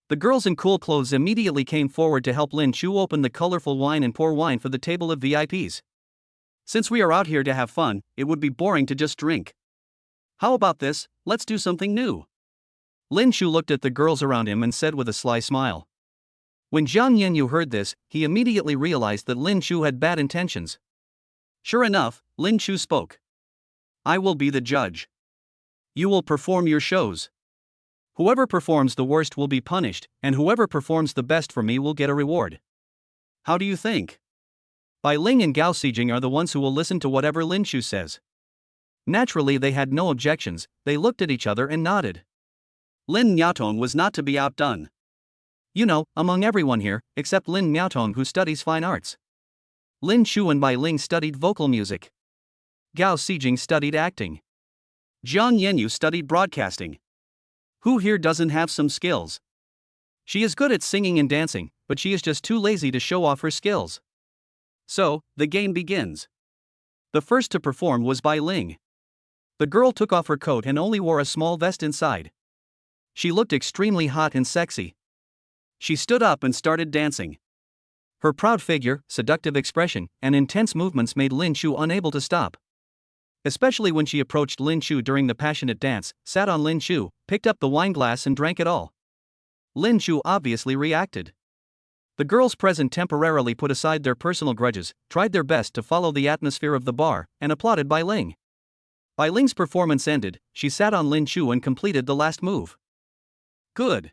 The girls in cool clothes immediately came forward to help Lin Chu open the colorful wine and pour wine for the table of VIPs. Since we are out here to have fun, it would be boring to just drink. How about this, let's do something new. Lin Chu looked at the girls around him and said with a sly smile. When Jiang Yanyu heard this, he immediately realized that Lin Chu had bad intentions. Sure enough, Lin Chu spoke. I will be the judge. You will perform your shows. Whoever performs the worst will be punished, and whoever performs the best for me will get a reward. How do you think? Bai Ling and Gao Xijing are the ones who will listen to whatever Lin Chu says. Naturally, they had no objections, they looked at each other and nodded. Lin Miaotong was not to be outdone. You know, among everyone here, except Lin Miaotong who studies fine arts. Lin Chu and Bai Ling studied vocal music. Gao Xijing studied acting. Jiang Yanyu studied broadcasting. Who here doesn't have some skills? She is good at singing and dancing, but she is just too lazy to show off her skills. So, the game begins. The first to perform was Bai Ling. The girl took off her coat and only wore a small vest inside. She looked extremely hot and sexy. She stood up and started dancing. Her proud figure, seductive expression, and intense movements made Lin Chu unable to stop. Especially when she approached Lin Chu during the passionate dance, sat on Lin Chu, picked up the wine glass and drank it all. Lin Chu obviously reacted. The girls present temporarily put aside their personal grudges, tried their best to follow the atmosphere of the bar, and applauded Bai Ling. Bai Ling's performance ended, she sat on Lin Chu and completed the last move. Good.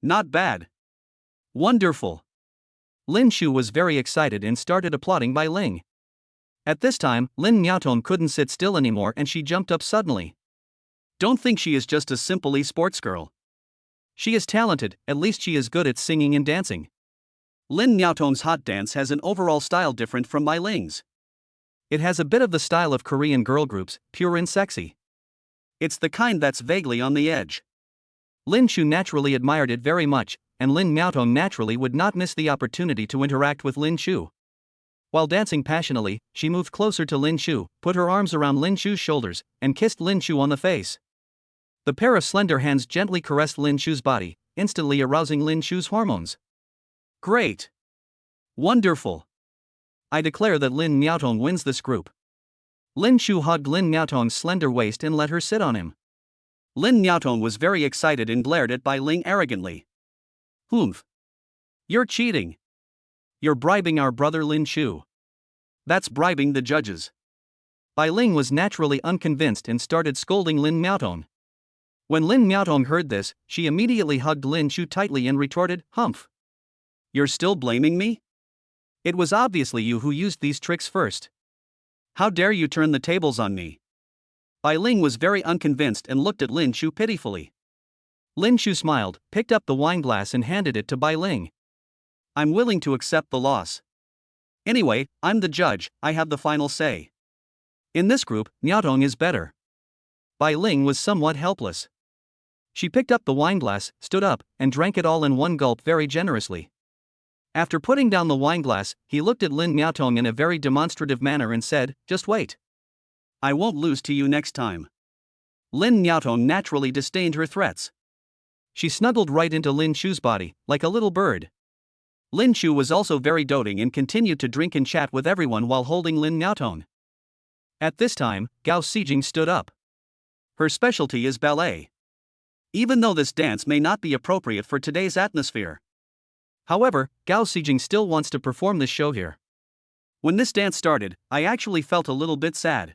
Not bad. Wonderful. Lin Shu was very excited and started applauding Bai Ling. At this time, Lin Miaotong couldn't sit still anymore and she jumped up suddenly. Don't think she is just a simple sports girl. She is talented, at least she is good at singing and dancing. Lin Miaotong's hot dance has an overall style different from Bai Ling's. It has a bit of the style of Korean girl groups, pure and sexy. It's the kind that's vaguely on the edge. Lin Shu naturally admired it very much, and Lin Miaotong naturally would not miss the opportunity to interact with Lin Shu. While dancing passionately, she moved closer to Lin Shu, put her arms around Lin Shu's shoulders, and kissed Lin Shu on the face. The pair of slender hands gently caressed Lin Shu's body, instantly arousing Lin Shu's hormones. Great! Wonderful! I declare that Lin Miaotong wins this group. Lin Shu hugged Lin Miaotong's slender waist and let her sit on him. Lin Miaotong was very excited and glared at Bai Ling arrogantly. Humph! You're cheating! You're bribing our brother Lin Shu. That's bribing the judges. Bai Ling was naturally unconvinced and started scolding Lin Miaotong. When Lin Miaotong heard this, she immediately hugged Lin Shu tightly and retorted, "Humph! You're still blaming me? It was obviously you who used these tricks first. How dare you turn the tables on me?" Bai Ling was very unconvinced and looked at Lin Shu pitifully. Lin Shu smiled, picked up the wine glass and handed it to Bai Ling. "I'm willing to accept the loss. Anyway, I'm the judge, I have the final say. In this group, Miaotong is better." Bai Ling was somewhat helpless. She picked up the wineglass, stood up, and drank it all in one gulp very generously. After putting down the wineglass, he looked at Lin Miaotong in a very demonstrative manner and said, "Just wait. I won't lose to you next time." Lin Miaotong naturally disdained her threats. She snuggled right into Lin Shu's body, like a little bird. Lin Shu was also very doting and continued to drink and chat with everyone while holding Lin Miaotong. At this time, Gao Xijing stood up. Her specialty is ballet. Even though this dance may not be appropriate for today's atmosphere. However, Gao Xijing still wants to perform this show here. When this dance started, I actually felt a little bit sad.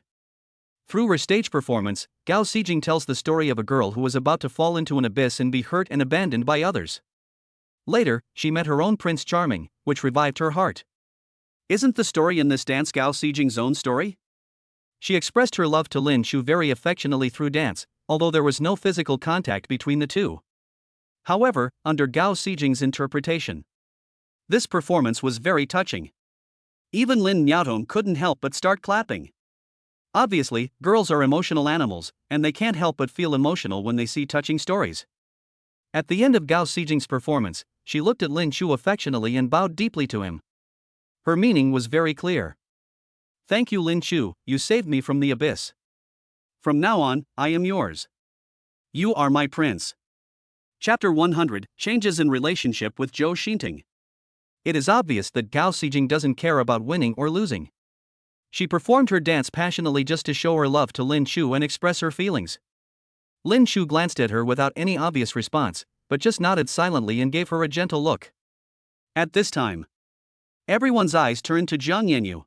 Through her stage performance, Gao Xijing tells the story of a girl who was about to fall into an abyss and be hurt and abandoned by others. Later, she met her own Prince Charming, which revived her heart. Isn't the story in this dance Gao Xijing's own story? She expressed her love to Lin Shu very affectionately through dance, although there was no physical contact between the two. However, under Gao Xijing's interpretation, this performance was very touching. Even Lin Miaotong couldn't help but start clapping. Obviously, girls are emotional animals, and they can't help but feel emotional when they see touching stories. At the end of Gao Xijing's performance, she looked at Lin Shu affectionately and bowed deeply to him. Her meaning was very clear. "Thank you, Lin Shu, you saved me from the abyss. From now on, I am yours. You are my prince." Chapter 100, Changes in Relationship with Zhou Xinting. It is obvious that Gao Xijing doesn't care about winning or losing. She performed her dance passionately just to show her love to Lin Shu and express her feelings. Lin Shu glanced at her without any obvious response, but just nodded silently and gave her a gentle look. At this time, everyone's eyes turned to Jiang Yanyu.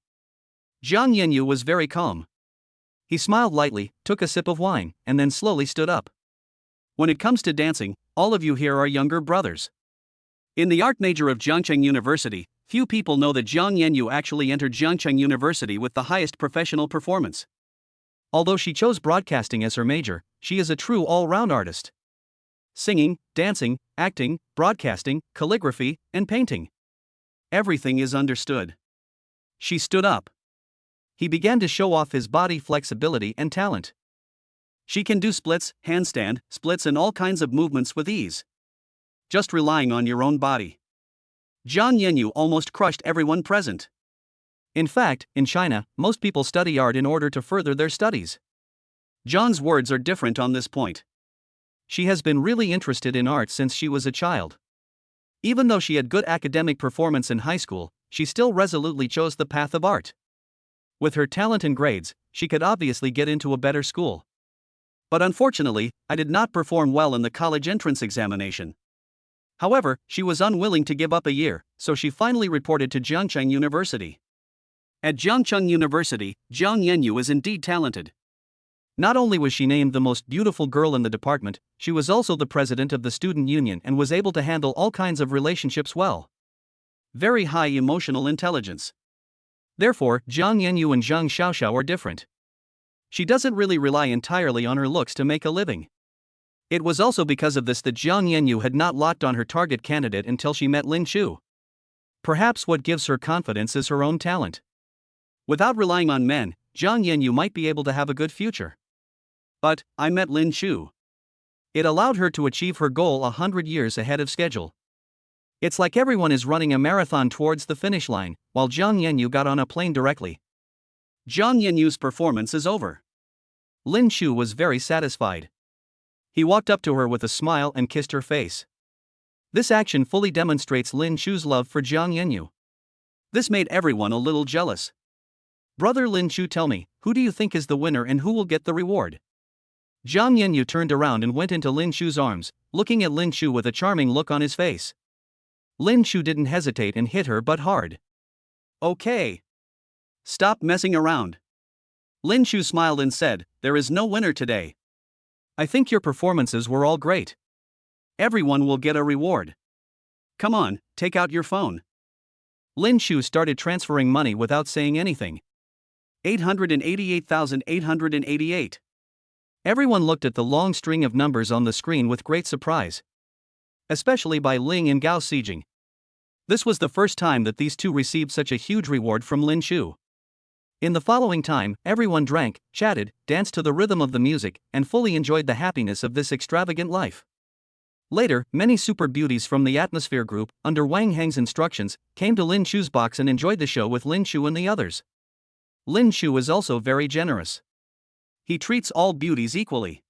Jiang Yanyu was very calm. He smiled lightly, took a sip of wine, and then slowly stood up. "When it comes to dancing, all of you here are younger brothers. In the art major of Jiangcheng University, few people know that Jiang Yanyu actually entered Jiangcheng University with the highest professional performance. Although she chose broadcasting as her major, she is a true all-round artist. Singing, dancing, acting, broadcasting, calligraphy, and painting. Everything is understood." She stood up. He began to show off his body flexibility and talent. She can do splits, handstand, splits and all kinds of movements with ease. Just relying on your own body. Jiang Yanyu almost crushed everyone present. In fact, in China, most people study art in order to further their studies. Zhang's words are different on this point. She has been really interested in art since she was a child. Even though she had good academic performance in high school, she still resolutely chose the path of art. With her talent and grades, she could obviously get into a better school. But unfortunately, I did not perform well in the college entrance examination. However, she was unwilling to give up a year, so she finally reported to Jiangcheng University. At Jiangcheng University, Jiang Yanyu is indeed talented. Not only was she named the most beautiful girl in the department, she was also the president of the student union and was able to handle all kinds of relationships well. very high emotional intelligence. Therefore, Jiang Yanyu and Zhang Xiaoxiao are different. She doesn't really rely entirely on her looks to make a living. It was also because of this that Jiang Yanyu had not locked on her target candidate until she met Lin Chu. Perhaps what gives her confidence is her own talent. Without relying on men, Jiang Yanyu might be able to have a good future. But, I met Lin Chu. It allowed her to achieve her goal 100 years ahead of schedule. It's like everyone is running a marathon towards the finish line, while Jiang Yanyu got on a plane directly. Jiang Yanyu's performance is over. Lin Chu was very satisfied. He walked up to her with a smile and kissed her face. This action fully demonstrates Lin Chu's love for Jiang Yanyu. This made everyone a little jealous. Brother Lin Chu, tell me, who do you think is the winner and who will get the reward? Jiang Yanyu turned around and went into Lin Chu's arms, looking at Lin Chu with a charming look on his face. Lin Chu didn't hesitate and hit her but hard. Okay. Stop messing around. Lin Chu smiled and said, there is no winner today. I think your performances were all great. Everyone will get a reward. Come on, take out your phone. Lin Chu started transferring money without saying anything. 888,888. Everyone looked at the long string of numbers on the screen with great surprise. Especially by Ling and Gao Xijing. This was the first time that these two received such a huge reward from Lin Chu. In the following time, everyone drank, chatted, danced to the rhythm of the music, and fully enjoyed the happiness of this extravagant life. Later, many super beauties from the Atmosphere group, under Wang Heng's instructions, came to Lin Chu's box and enjoyed the show with Lin Chu and the others. Lin Chu is also very generous. He treats all beauties equally.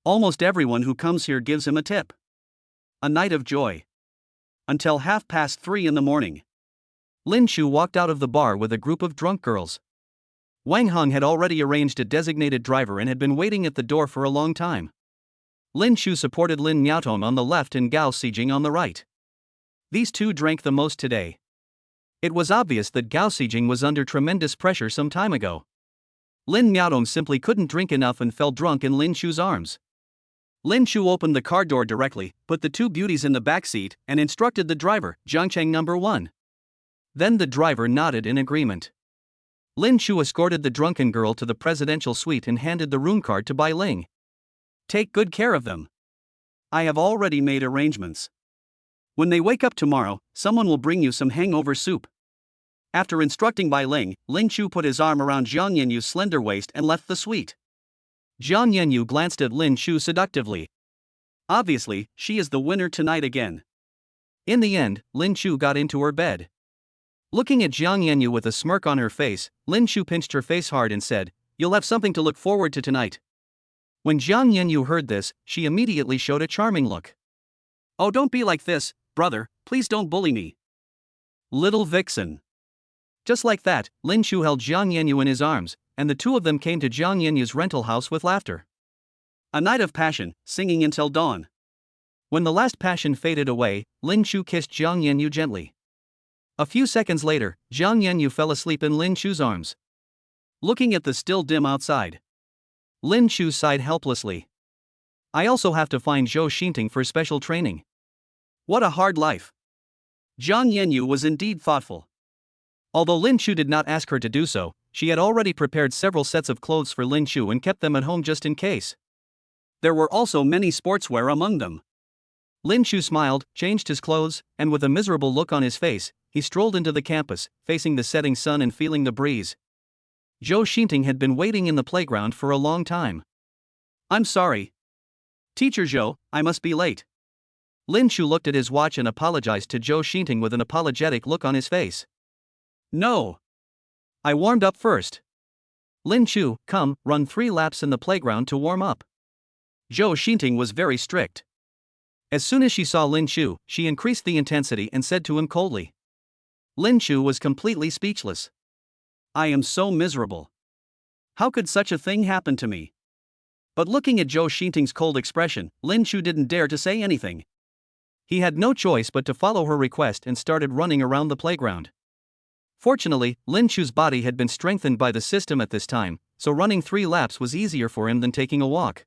Almost everyone who comes here gives him a tip. A night of joy. Until 3:30 in the morning. Lin Chu walked out of the bar with a group of drunk girls. Wang Heng had already arranged a designated driver and had been waiting at the door for a long time. Lin Chu supported Lin Miaotong on the left and Gao Xijing on the right. These two drank the most today. It was obvious that Gao Xijing was under tremendous pressure some time ago. Lin Miaotong simply couldn't drink enough and fell drunk in Lin Chu's arms. Lin Chu opened the car door directly, put the two beauties in the back seat, and instructed the driver, Zhangcheng number 1. Then the driver nodded in agreement. Lin Chu escorted the drunken girl to the presidential suite and handed the room card to Bai Ling. Take good care of them. I have already made arrangements. When they wake up tomorrow, someone will bring you some hangover soup. After instructing Bai Ling, Lin Chu put his arm around Jiang Yanyu's slender waist and left the suite. Jiang Yanyu glanced at Lin Chu seductively. Obviously, she is the winner tonight again. In the end, Lin Chu got into her bed. Looking at Jiang Yanyu with a smirk on her face, Lin Chu pinched her face hard and said, "You'll have something to look forward to tonight." When Jiang Yanyu heard this, she immediately showed a charming look. "Oh, don't be like this, brother, please don't bully me. Little vixen." Just like that, Lin Chu held Jiang Yanyu in his arms, and the two of them came to Jiang Yanyu's rental house with laughter. A night of passion, singing until dawn. When the last passion faded away, Lin Chu kissed Jiang Yanyu gently. A few seconds later, Jiang Yanyu fell asleep in Lin Chu's arms. Looking at the still dim outside, Lin Chu sighed helplessly. I also have to find Zhou Xinting for special training. What a hard life. Jiang Yanyu was indeed thoughtful. Although Lin Chu did not ask her to do so, she had already prepared several sets of clothes for Lin Chu and kept them at home just in case. There were also many sportswear among them. Lin Chu smiled, changed his clothes, and with a miserable look on his face, he strolled into the campus, facing the setting sun and feeling the breeze. Zhou Xinting had been waiting in the playground for a long time. I'm sorry. Teacher Zhou, I must be late. Lin Chu looked at his watch and apologized to Zhou Xinting with an apologetic look on his face. No. I warmed up first. Lin Chu, come, run 3 laps in the playground to warm up. Zhou Xinting was very strict. As soon as she saw Lin Chu, she increased the intensity and said to him coldly. Lin Chu was completely speechless. I am so miserable. How could such a thing happen to me? But looking at Zhou Xinting's cold expression, Lin Chu didn't dare to say anything. He had no choice but to follow her request and started running around the playground. Fortunately, Lin Chu's body had been strengthened by the system at this time, so running 3 laps was easier for him than taking a walk.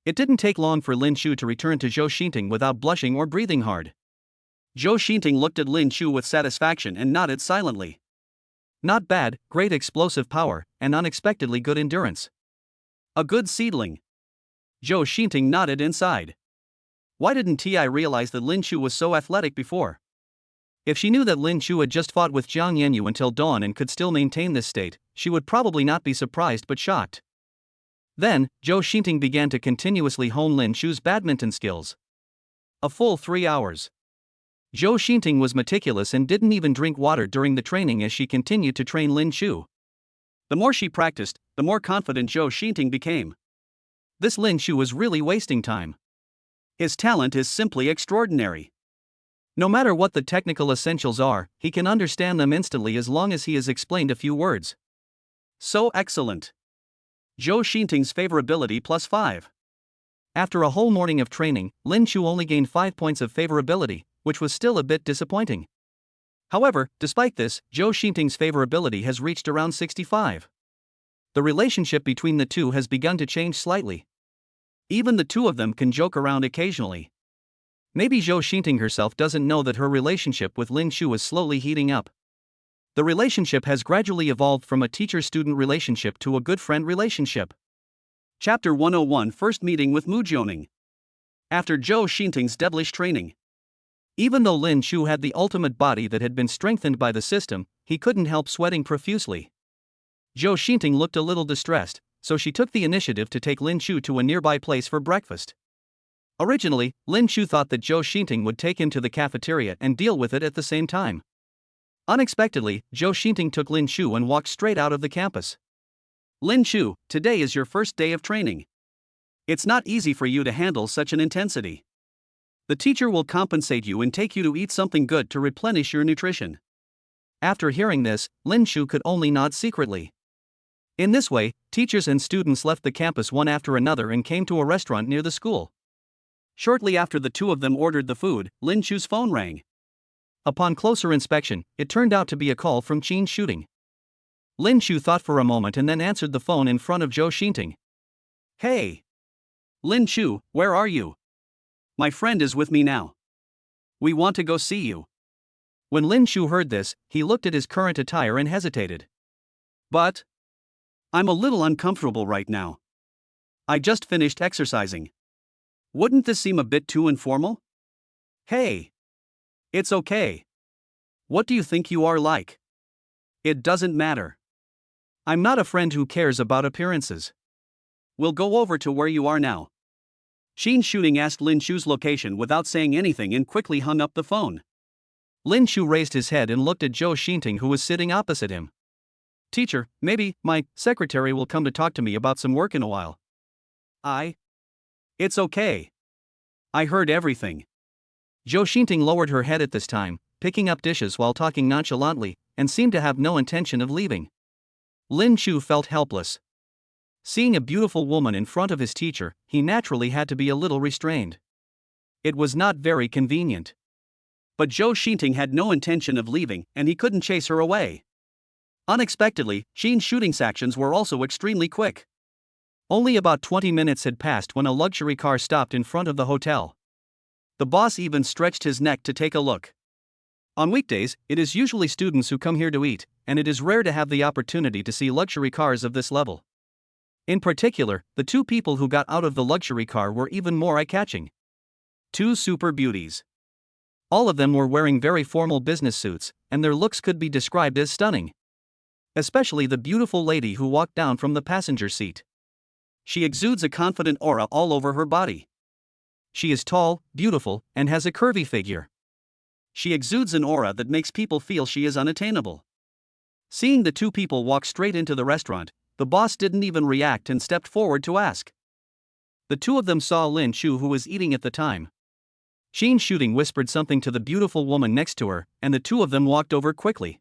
It didn't take long for Lin Chu to return to Zhou Xinting without blushing or breathing hard. Zhou Xinting looked at Lin Chu with satisfaction and nodded silently. Not bad, great explosive power, and unexpectedly good endurance. A good seedling. Zhou Xinting nodded inside. Why didn't Ti realize that Lin Chu was so athletic before? If she knew that Lin Chu had just fought with Jiang Yanyu until dawn and could still maintain this state, she would probably not be surprised but shocked. Then, Zhou Xinting began to continuously hone Lin Chu's badminton skills. A full 3 hours. Zhou Xinting was meticulous and didn't even drink water during the training as she continued to train Lin Chu. The more she practiced, the more confident Zhou Xinting became. This Lin Chu was really wasting time. His talent is simply extraordinary. No matter what the technical essentials are, he can understand them instantly as long as he has explained a few words. So excellent. Zhou Xinting's favorability +5. After a whole morning of training, Lin Chu only gained 5 points of favorability, which was still a bit disappointing. However, despite this, Zhou Xinting's favorability has reached around 65. The relationship between the two has begun to change slightly. Even the two of them can joke around occasionally. Maybe Zhou Xinting herself doesn't know that her relationship with Lin Chu is slowly heating up. The relationship has gradually evolved from a teacher-student relationship to a good friend relationship. Chapter 101 First Meeting with Mu Zhioning. After Zhou Xinting's devilish training. Even though Lin Chu had the ultimate body that had been strengthened by the system, he couldn't help sweating profusely. Zhou Xinting looked a little distressed, so she took the initiative to take Lin Chu to a nearby place for breakfast. Originally, Lin Chu thought that Zhou Xinting would take him to the cafeteria and deal with it at the same time. Unexpectedly, Zhou Xinting took Lin Chu and walked straight out of the campus. Lin Chu, today is your first day of training. It's not easy for you to handle such an intensity. The teacher will compensate you and take you to eat something good to replenish your nutrition. After hearing this, Lin Chu could only nod secretly. In this way, teachers and students left the campus one after another and came to a restaurant near the school. Shortly after the two of them ordered the food, Lin Chu's phone rang. Upon closer inspection, it turned out to be a call from Qin Shooting. Lin Chu thought for a moment and then answered the phone in front of Zhou Xinting. Hey! Lin Chu, where are you? My friend is with me now. We want to go see you. When Lin Chu heard this, he looked at his current attire and hesitated. But I'm a little uncomfortable right now. I just finished exercising. Wouldn't this seem a bit too informal? Hey! It's okay. What do you think you are like? It doesn't matter. I'm not a friend who cares about appearances. We'll go over to where you are now. Qin Shooting asked Lin Chu's location without saying anything and quickly hung up the phone. Lin Chu raised his head and looked at Zhou Xinting, who was sitting opposite him. Teacher, maybe my secretary will come to talk to me about some work in a while. It's okay. I heard everything. Zhou Xinting lowered her head at this time, picking up dishes while talking nonchalantly, and seemed to have no intention of leaving. Lin Chu felt helpless. Seeing a beautiful woman in front of his teacher, he naturally had to be a little restrained. It was not very convenient. But Zhou Xinting had no intention of leaving, and he couldn't chase her away. Unexpectedly, Qin Shooting's actions were also extremely quick. Only about 20 minutes had passed when a luxury car stopped in front of the hotel. The boss even stretched his neck to take a look. On weekdays, it is usually students who come here to eat, and it is rare to have the opportunity to see luxury cars of this level. In particular, the two people who got out of the luxury car were even more eye-catching. Two super beauties. All of them were wearing very formal business suits, and their looks could be described as stunning. Especially the beautiful lady who walked down from the passenger seat. She exudes a confident aura all over her body. She is tall, beautiful, and has a curvy figure. She exudes an aura that makes people feel she is unattainable. Seeing the two people walk straight into the restaurant, the boss didn't even react and stepped forward to ask. The two of them saw Lin Chu, who was eating at the time. Qin Shooting whispered something to the beautiful woman next to her, and the two of them walked over quickly.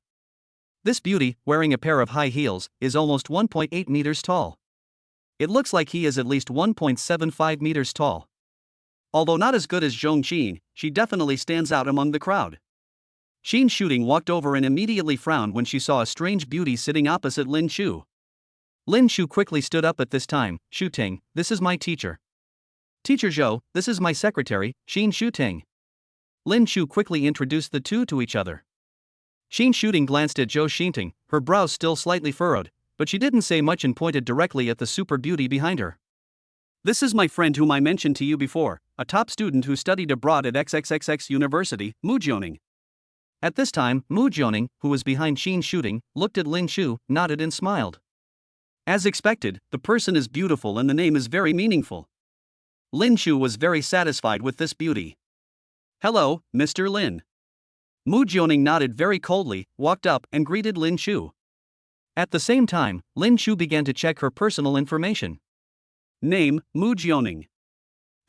This beauty, wearing a pair of high heels, is almost 1.8 meters tall. It looks like he is at least 1.75 meters tall. Although not as good as Zhong Qin, she definitely stands out among the crowd. Qin Shooting walked over and immediately frowned when she saw a strange beauty sitting opposite Lin Chu. Lin Chu quickly stood up at this time. Shooting, this is my teacher. Teacher Zhou, this is my secretary, Qin Shooting. Lin Shu quickly introduced the two to each other. Qin Shooting glanced at Zhou Xinting, her brows still slightly furrowed, but she didn't say much and pointed directly at the super beauty behind her. This is my friend whom I mentioned to you before, a top student who studied abroad at XXXX University, Mu Jioning. At this time, Mu Jioning, who was behind Qin Shooting, looked at Lin Shu, nodded and smiled. As expected, the person is beautiful and the name is very meaningful. Lin Shu was very satisfied with this beauty. Hello, Mr. Lin. Mu Jioning nodded very coldly, walked up and greeted Lin Shu. At the same time, Lin Shu began to check her personal information. Name, Mu Jioning.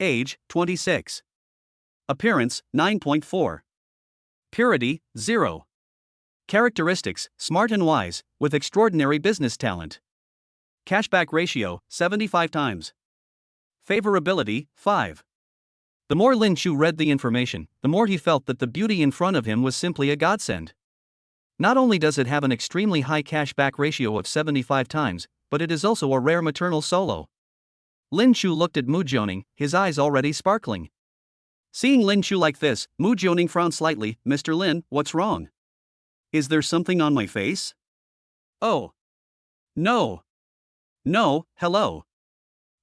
Age, 26. Appearance, 9.4. Purity, 0. Characteristics, smart and wise, with extraordinary business talent. Cashback ratio, 75 times. Favorability, 5. The more Lin Shu read the information, the more he felt that the beauty in front of him was simply a godsend. Not only does it have an extremely high cashback ratio of 75 times, but it is also a rare maternal solo. Lin Shu looked at Mu Jioning, his eyes already sparkling. Seeing Lin Shu like this, Mu Jioning frowned slightly. Mr. Lin, what's wrong? Is there something on my face? Oh. No. No, hello.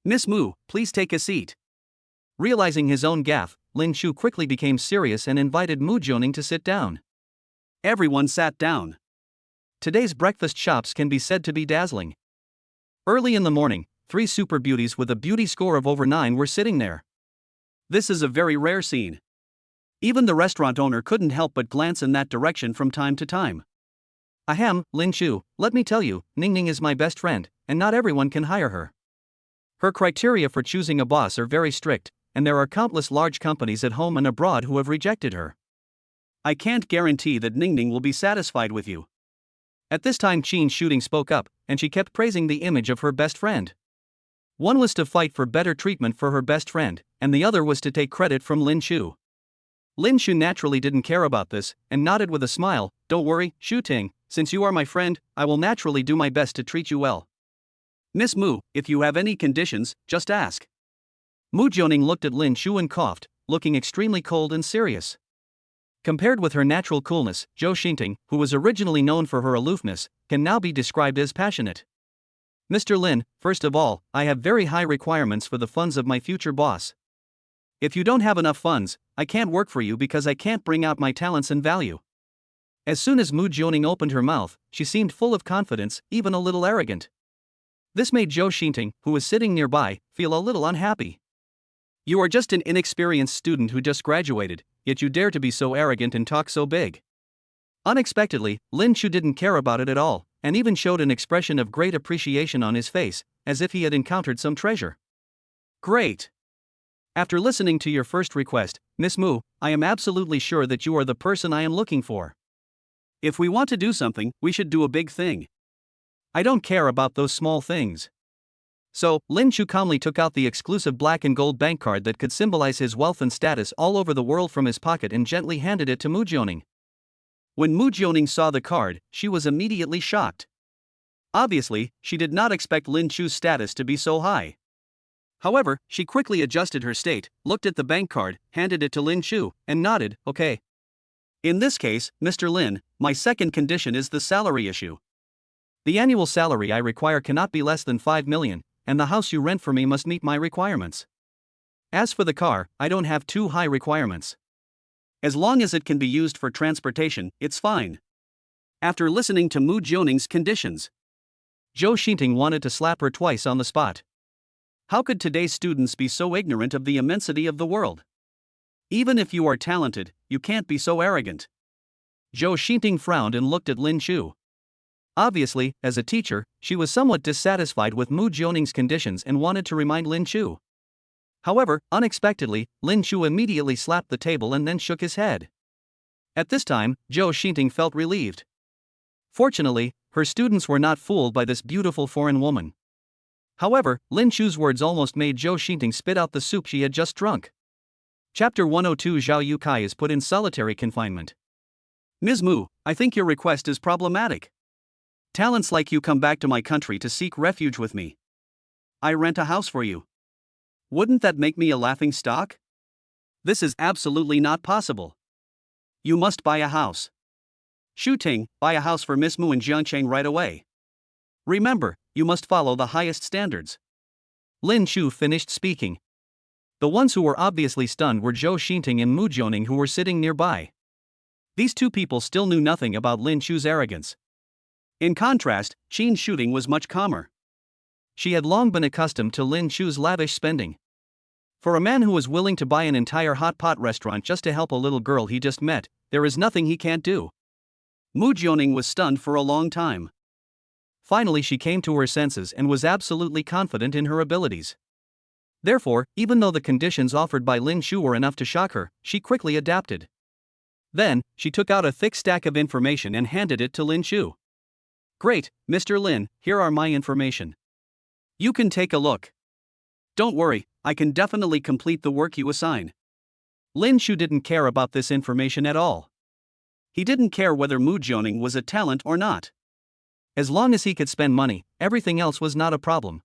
Miss Mu, please take a seat. Realizing his own gaffe, Lin Shu quickly became serious and invited Mu Jioning to sit down. Everyone sat down. Today's breakfast shops can be said to be dazzling. Early in the morning, 3 super beauties with a beauty score of over 9 were sitting there. This is a very rare scene. Even the restaurant owner couldn't help but glance in that direction from time to time. Ahem, Lin Shu, let me tell you, Ningning is my best friend, and not everyone can hire her. Her criteria for choosing a boss are very strict, and there are countless large companies at home and abroad who have rejected her. I can't guarantee that Ningning will be satisfied with you. At this time Qin Shooting spoke up, and she kept praising the image of her best friend. One was to fight for better treatment for her best friend, and the other was to take credit from Lin Shu. Lin Shu naturally didn't care about this, and nodded with a smile. Don't worry, Shu Ting, since you are my friend, I will naturally do my best to treat you well. Miss Mu, if you have any conditions, just ask. Mu Jioning looked at Lin Shu and coughed, looking extremely cold and serious. Compared with her natural coolness, Zhou Xinting, who was originally known for her aloofness, can now be described as passionate. Mr. Lin, first of all, I have very high requirements for the funds of my future boss. If you don't have enough funds, I can't work for you because I can't bring out my talents and value. As soon as Mu Jioning opened her mouth, she seemed full of confidence, even a little arrogant. This made Zhou Xinting, who was sitting nearby, feel a little unhappy. You are just an inexperienced student who just graduated, yet you dare to be so arrogant and talk so big. Unexpectedly, Lin Shu didn't care about it at all, and even showed an expression of great appreciation on his face, as if he had encountered some treasure. Great! After listening to your first request, Miss Mu, I am absolutely sure that you are the person I am looking for. If we want to do something, we should do a big thing. I don't care about those small things. So, Lin Shu calmly took out the exclusive black and gold bank card that could symbolize his wealth and status all over the world from his pocket and gently handed it to Mu Jioning. When Mu Jioning saw the card, she was immediately shocked. Obviously, she did not expect Lin Shu's status to be so high. However, she quickly adjusted her state, looked at the bank card, handed it to Lin Shu, and nodded, okay. In this case, Mr. Lin, my second condition is the salary issue. The annual salary I require cannot be less than 5 million, and the house you rent for me must meet my requirements. As for the car, I don't have too high requirements. As long as it can be used for transportation, it's fine. After listening to Mu Jioning's conditions, Zhou Xinting wanted to slap her twice on the spot. How could today's students be so ignorant of the immensity of the world? Even if you are talented, you can't be so arrogant. Zhou Xinting frowned and looked at Lin Shu. Obviously, as a teacher, she was somewhat dissatisfied with Mu Jioning's conditions and wanted to remind Lin Shu. However, unexpectedly, Lin Shu immediately slapped the table and then shook his head. At this time, Zhou Xinting felt relieved. Fortunately, her students were not fooled by this beautiful foreign woman. However, Lin Shu's words almost made Zhou Xinting spit out the soup she had just drunk. Chapter 102 Zhao Yukai is put in solitary confinement. Ms. Mu, I think your request is problematic. Talents like you come back to my country to seek refuge with me. I rent a house for you. Wouldn't that make me a laughing stock? This is absolutely not possible. You must buy a house. Shu Ting, buy a house for Miss Mu and Jiangcheng right away. Remember, you must follow the highest standards. Lin Shu finished speaking. The ones who were obviously stunned were Zhou Xinting and Mu Jioning, who were sitting nearby. These two people still knew nothing about Lin Shu's arrogance. In contrast, Qin Shuting was much calmer. She had long been accustomed to Lin Shu's lavish spending. For a man who was willing to buy an entire hot pot restaurant just to help a little girl he just met, there is nothing he can't do. Mu Jioning was stunned for a long time. Finally, she came to her senses and was absolutely confident in her abilities. Therefore, even though the conditions offered by Lin Shu were enough to shock her, she quickly adapted. Then, she took out a thick stack of information and handed it to Lin Shu. Great, Mr. Lin, here are my information. You can take a look. Don't worry, I can definitely complete the work you assign. Lin Shu didn't care about this information at all. He didn't care whether Mu Jioning was a talent or not. As long as he could spend money, everything else was not a problem.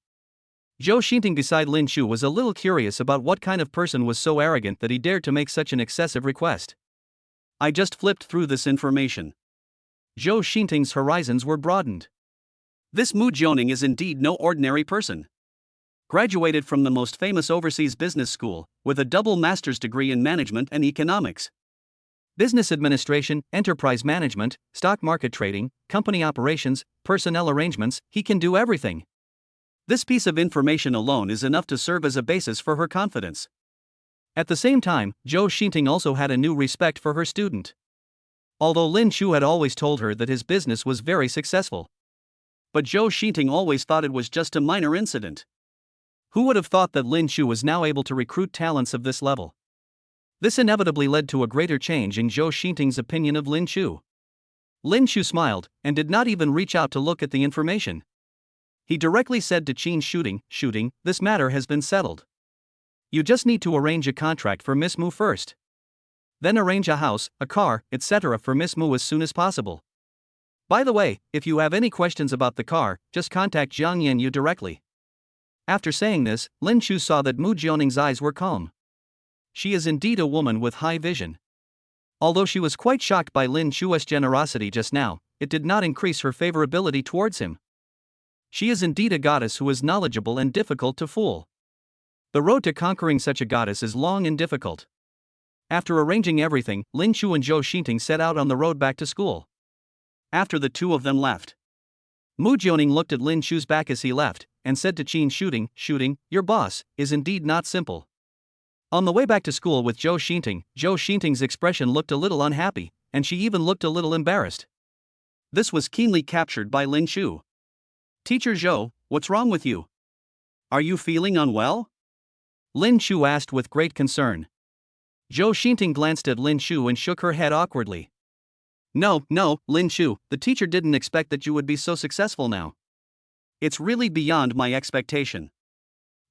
Zhou Xinting beside Lin Shu was a little curious about what kind of person was so arrogant that he dared to make such an excessive request. I just flipped through this information. Zhou Xinting's horizons were broadened. This Mu Jioning is indeed no ordinary person. Graduated from the most famous overseas business school, with a double master's degree in management and economics. Business administration, enterprise management, stock market trading, company operations, personnel arrangements, he can do everything. This piece of information alone is enough to serve as a basis for her confidence. At the same time, Zhou Xinting also had a new respect for her student. Although Lin Shu had always told her that his business was very successful. But Zhou Xinting always thought it was just a minor incident. Who would have thought that Lin Shu was now able to recruit talents of this level? This inevitably led to a greater change in Zhou Xinting's opinion of Lin Shu. Lin Shu smiled, and did not even reach out to look at the information. He directly said to Qin Shuting, this matter has been settled. You just need to arrange a contract for Miss Mu first. Then arrange a house, a car, etc. for Miss Mu as soon as possible. By the way, if you have any questions about the car, just contact Jiang Yanyu directly. After saying this, Lin Shu saw that Mu Jioning's eyes were calm. She is indeed a woman with high vision. Although she was quite shocked by Lin Shu's generosity just now, it did not increase her favorability towards him. She is indeed a goddess who is knowledgeable and difficult to fool. The road to conquering such a goddess is long and difficult. After arranging everything, Lin Shu and Zhou Xinting set out on the road back to school. After the two of them left, Mu Jioning looked at Lin Shu's back as he left, and said to Qin Shuting, your boss is indeed not simple. On the way back to school with Zhou Xinting's expression looked a little unhappy, and she even looked a little embarrassed. This was keenly captured by Lin Shu. Teacher Zhou, what's wrong with you? Are you feeling unwell? Lin Shu asked with great concern. Zhou Xinting glanced at Lin Shu and shook her head awkwardly. No, Lin Shu, the teacher didn't expect that you would be so successful now. It's really beyond my expectation.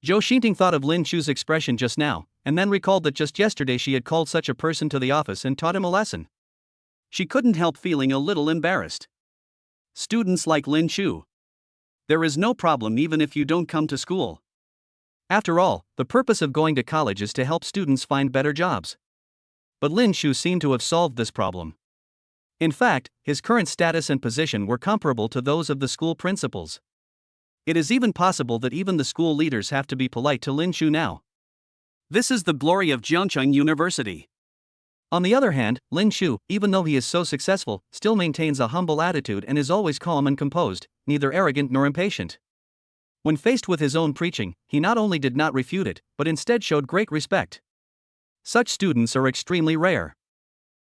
Zhou Xinting thought of Lin Shu's expression just now, and then recalled that just yesterday she had called such a person to the office and taught him a lesson. She couldn't help feeling a little embarrassed. Students like Lin Shu. There is no problem even if you don't come to school. After all, the purpose of going to college is to help students find better jobs. But Lin Shu seemed to have solved this problem. In fact, his current status and position were comparable to those of the school principals. It is even possible that even the school leaders have to be polite to Lin Shu now. This is the glory of Jiangcheng University. On the other hand, Lin Shu, even though he is so successful, still maintains a humble attitude and is always calm and composed, neither arrogant nor impatient. When faced with his own preaching, he not only did not refute it, but instead showed great respect. Such students are extremely rare.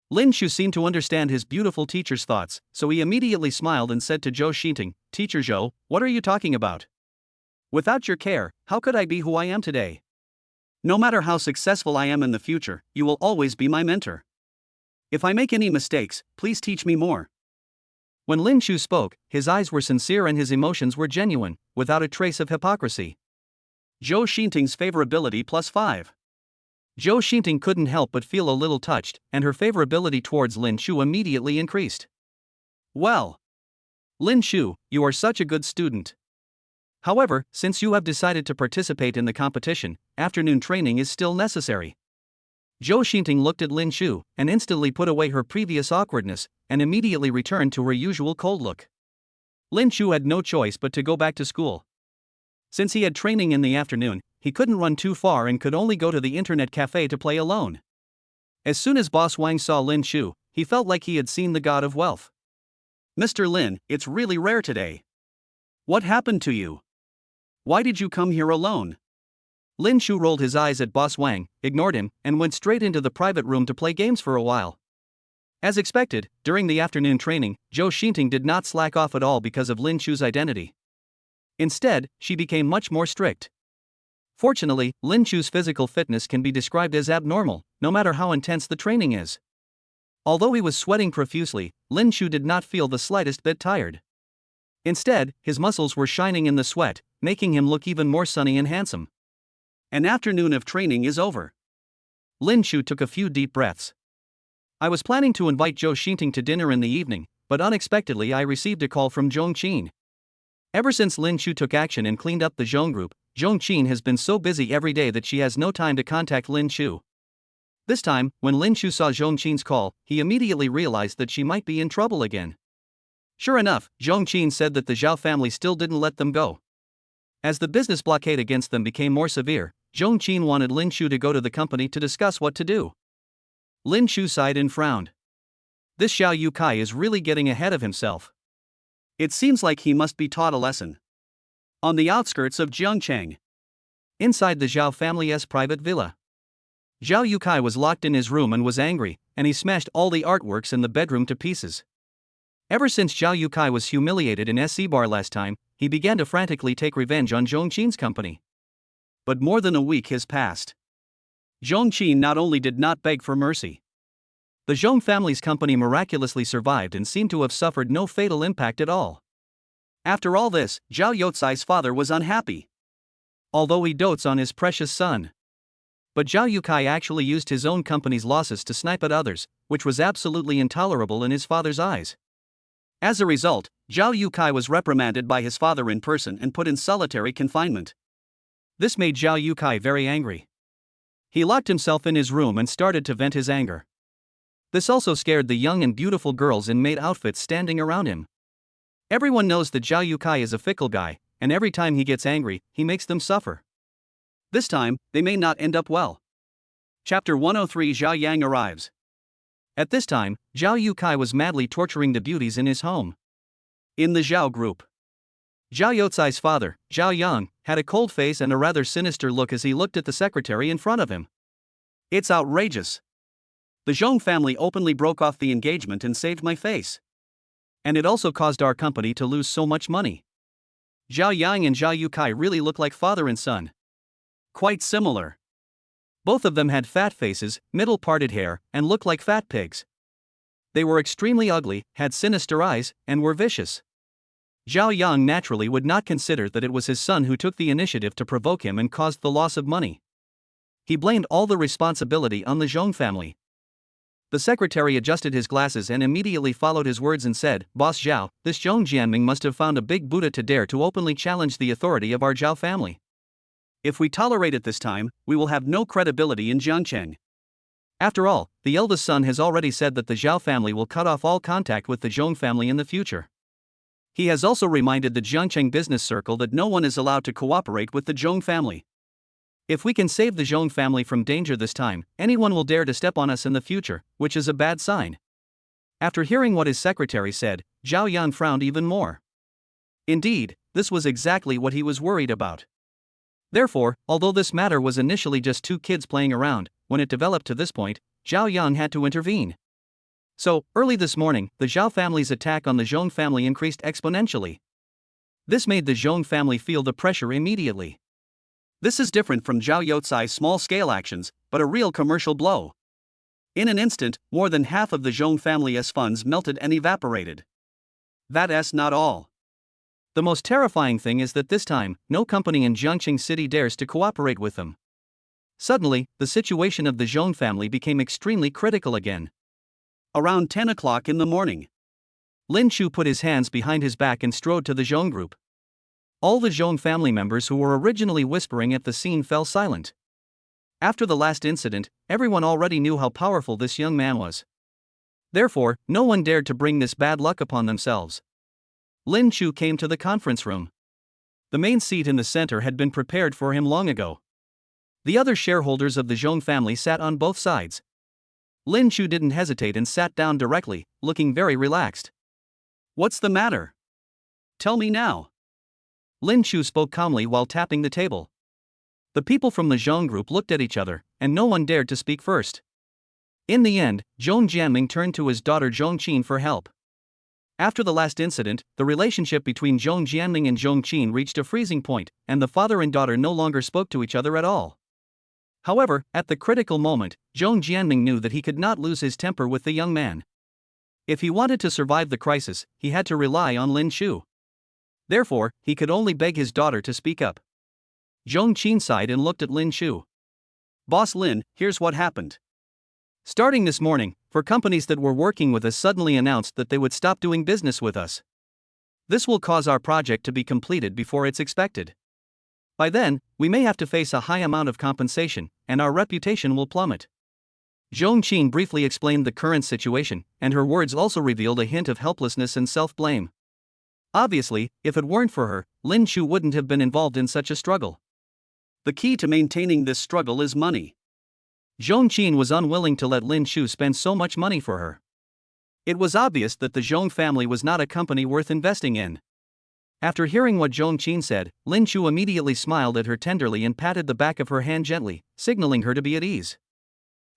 Lin Shu seemed to understand his beautiful teacher's thoughts, so he immediately smiled and said to Zhou Xinting, Teacher Zhou, what are you talking about? Without your care, how could I be who I am today? No matter how successful I am in the future, you will always be my mentor. If I make any mistakes, please teach me more. When Lin Shu spoke, his eyes were sincere and his emotions were genuine, without a trace of hypocrisy. Zhou Xinting's favorability +5. Zhou Xinting couldn't help but feel a little touched, and her favorability towards Lin Shu immediately increased. Well, Lin Shu, you are such a good student. However, since you have decided to participate in the competition, afternoon training is still necessary. Zhou Xinting looked at Lin Shu and instantly put away her previous awkwardness and immediately returned to her usual cold look. Lin Shu had no choice but to go back to school. Since he had training in the afternoon, he couldn't run too far and could only go to the internet cafe to play alone. As soon as Boss Wang saw Lin Shu, he felt like he had seen the god of wealth. "Mr. Lin, it's really rare today. What happened to you? Why did you come here alone?" Lin Shu rolled his eyes at Boss Wang, ignored him, and went straight into the private room to play games for a while. As expected, during the afternoon training, Zhou Xinting did not slack off at all because of Lin Shu's identity. Instead, she became much more strict. Fortunately, Lin Shu's physical fitness can be described as abnormal, no matter how intense the training is. Although he was sweating profusely, Lin Shu did not feel the slightest bit tired. Instead, his muscles were shining in the sweat, making him look even more sunny and handsome. An afternoon of training is over. Lin Shu took a few deep breaths. "I was planning to invite Zhou Xinting to dinner in the evening, but unexpectedly I received a call from Zhong Qin." Ever since Lin Shu took action and cleaned up the Zhong group, Zhong Qin has been so busy every day that she has no time to contact Lin Shu. This time, when Lin Shu saw Zhong Qin's call, he immediately realized that she might be in trouble again. Sure enough, Zhong Qin said that the Zhao family still didn't let them go. As the business blockade against them became more severe, Zhong Qin wanted Lin Shu to go to the company to discuss what to do. Lin Shu sighed and frowned. This Xiao Yukai is really getting ahead of himself. It seems like he must be taught a lesson. On the outskirts of Jiangcheng, inside the Zhao family's private villa, Zhao Yukai was locked in his room and was angry, and he smashed all the artworks in the bedroom to pieces. Ever since Zhao Yukai was humiliated in SC Bar last time, he began to frantically take revenge on Zhong Qin's company. But more than a week has passed. Zhong Qin not only did not beg for mercy. The Zhong family's company miraculously survived and seemed to have suffered no fatal impact at all. After all this, Zhao Youcai's father was unhappy, although he dotes on his precious son. But Zhao Yukai actually used his own company's losses to snipe at others, which was absolutely intolerable in his father's eyes. As a result, Zhao Yukai was reprimanded by his father in person and put in solitary confinement. This made Zhao Yukai very angry. He locked himself in his room and started to vent his anger. This also scared the young and beautiful girls in maid outfits standing around him. Everyone knows that Zhao Yukai is a fickle guy, and every time he gets angry, he makes them suffer. This time, they may not end up well. Chapter 103: Zhao Yang arrives. At this time, Zhao Yukai was madly torturing the beauties in his home. In the Zhao group, Zhao Youcai's father, Zhao Yang, had a cold face and a rather sinister look as he looked at the secretary in front of him. "It's outrageous. The Zhong family openly broke off the engagement and saved my face. And it also caused our company to lose so much money. Zhao Yang and Zhao Yukai really look like father and son. Quite similar. Both of them had fat faces, middle-parted hair, and looked like fat pigs. They were extremely ugly, had sinister eyes, and were vicious." Zhao Yang naturally would not consider that it was his son who took the initiative to provoke him and caused the loss of money. He blamed all the responsibility on the Zhong family. The secretary adjusted his glasses and immediately followed his words and said, "Boss Zhao, this Zhong Jianming must have found a big Buddha to dare to openly challenge the authority of our Zhao family. If we tolerate it this time, we will have no credibility in Jiangcheng. After all, the eldest son has already said that the Zhao family will cut off all contact with the Zhong family in the future. He has also reminded the Jiangcheng business circle that no one is allowed to cooperate with the Zhong family. If we can save the Zhong family from danger this time, anyone will dare to step on us in the future, which is a bad sign." After hearing what his secretary said, Zhao Yan frowned even more. Indeed, this was exactly what he was worried about. Therefore, although this matter was initially just two kids playing around, when it developed to this point, Zhao Yang had to intervene. So, early this morning, the Zhao family's attack on the Zhong family increased exponentially. This made the Zhong family feel the pressure immediately. This is different from Zhao Youcai's small-scale actions, but a real commercial blow. In an instant, more than half of the Zhong family's funds melted and evaporated. That's not all. The most terrifying thing is that this time, no company in Jiangcheng City dares to cooperate with them. Suddenly, the situation of the Zhong family became extremely critical again. Around 10 o'clock in the morning, Lin Shu put his hands behind his back and strode to the Zhong group. All the Zhong family members who were originally whispering at the scene fell silent. After the last incident, everyone already knew how powerful this young man was. Therefore, no one dared to bring this bad luck upon themselves. Lin Chu came to the conference room. The main seat in the center had been prepared for him long ago. The other shareholders of the Zhong family sat on both sides. Lin Chu didn't hesitate and sat down directly, looking very relaxed. "What's the matter? Tell me now." Lin Chu spoke calmly while tapping the table. The people from the Zhong group looked at each other, and no one dared to speak first. In the end, Zhong Jianming turned to his daughter Zhong Qin for help. After the last incident, the relationship between Zhong Jianming and Zhong Qin reached a freezing point, and the father and daughter no longer spoke to each other at all. However, at the critical moment, Zhong Jianming knew that he could not lose his temper with the young man. If he wanted to survive the crisis, he had to rely on Lin Chu. Therefore, he could only beg his daughter to speak up. Zhong Qin sighed and looked at Lin Chu. "Boss Lin, here's what happened. Starting this morning, for companies that were working with us suddenly announced that they would stop doing business with us. This will cause our project to be completed before it's expected. By then, we may have to face a high amount of compensation, and our reputation will plummet." Zhong Qin briefly explained the current situation, and her words also revealed a hint of helplessness and self-blame. Obviously, if it weren't for her, Lin Chu wouldn't have been involved in such a struggle. The key to maintaining this struggle is money. Zhong Qin was unwilling to let Lin Chu spend so much money for her. It was obvious that the Zhong family was not a company worth investing in. After hearing what Zhong Qin said, Lin Chu immediately smiled at her tenderly and patted the back of her hand gently, signaling her to be at ease.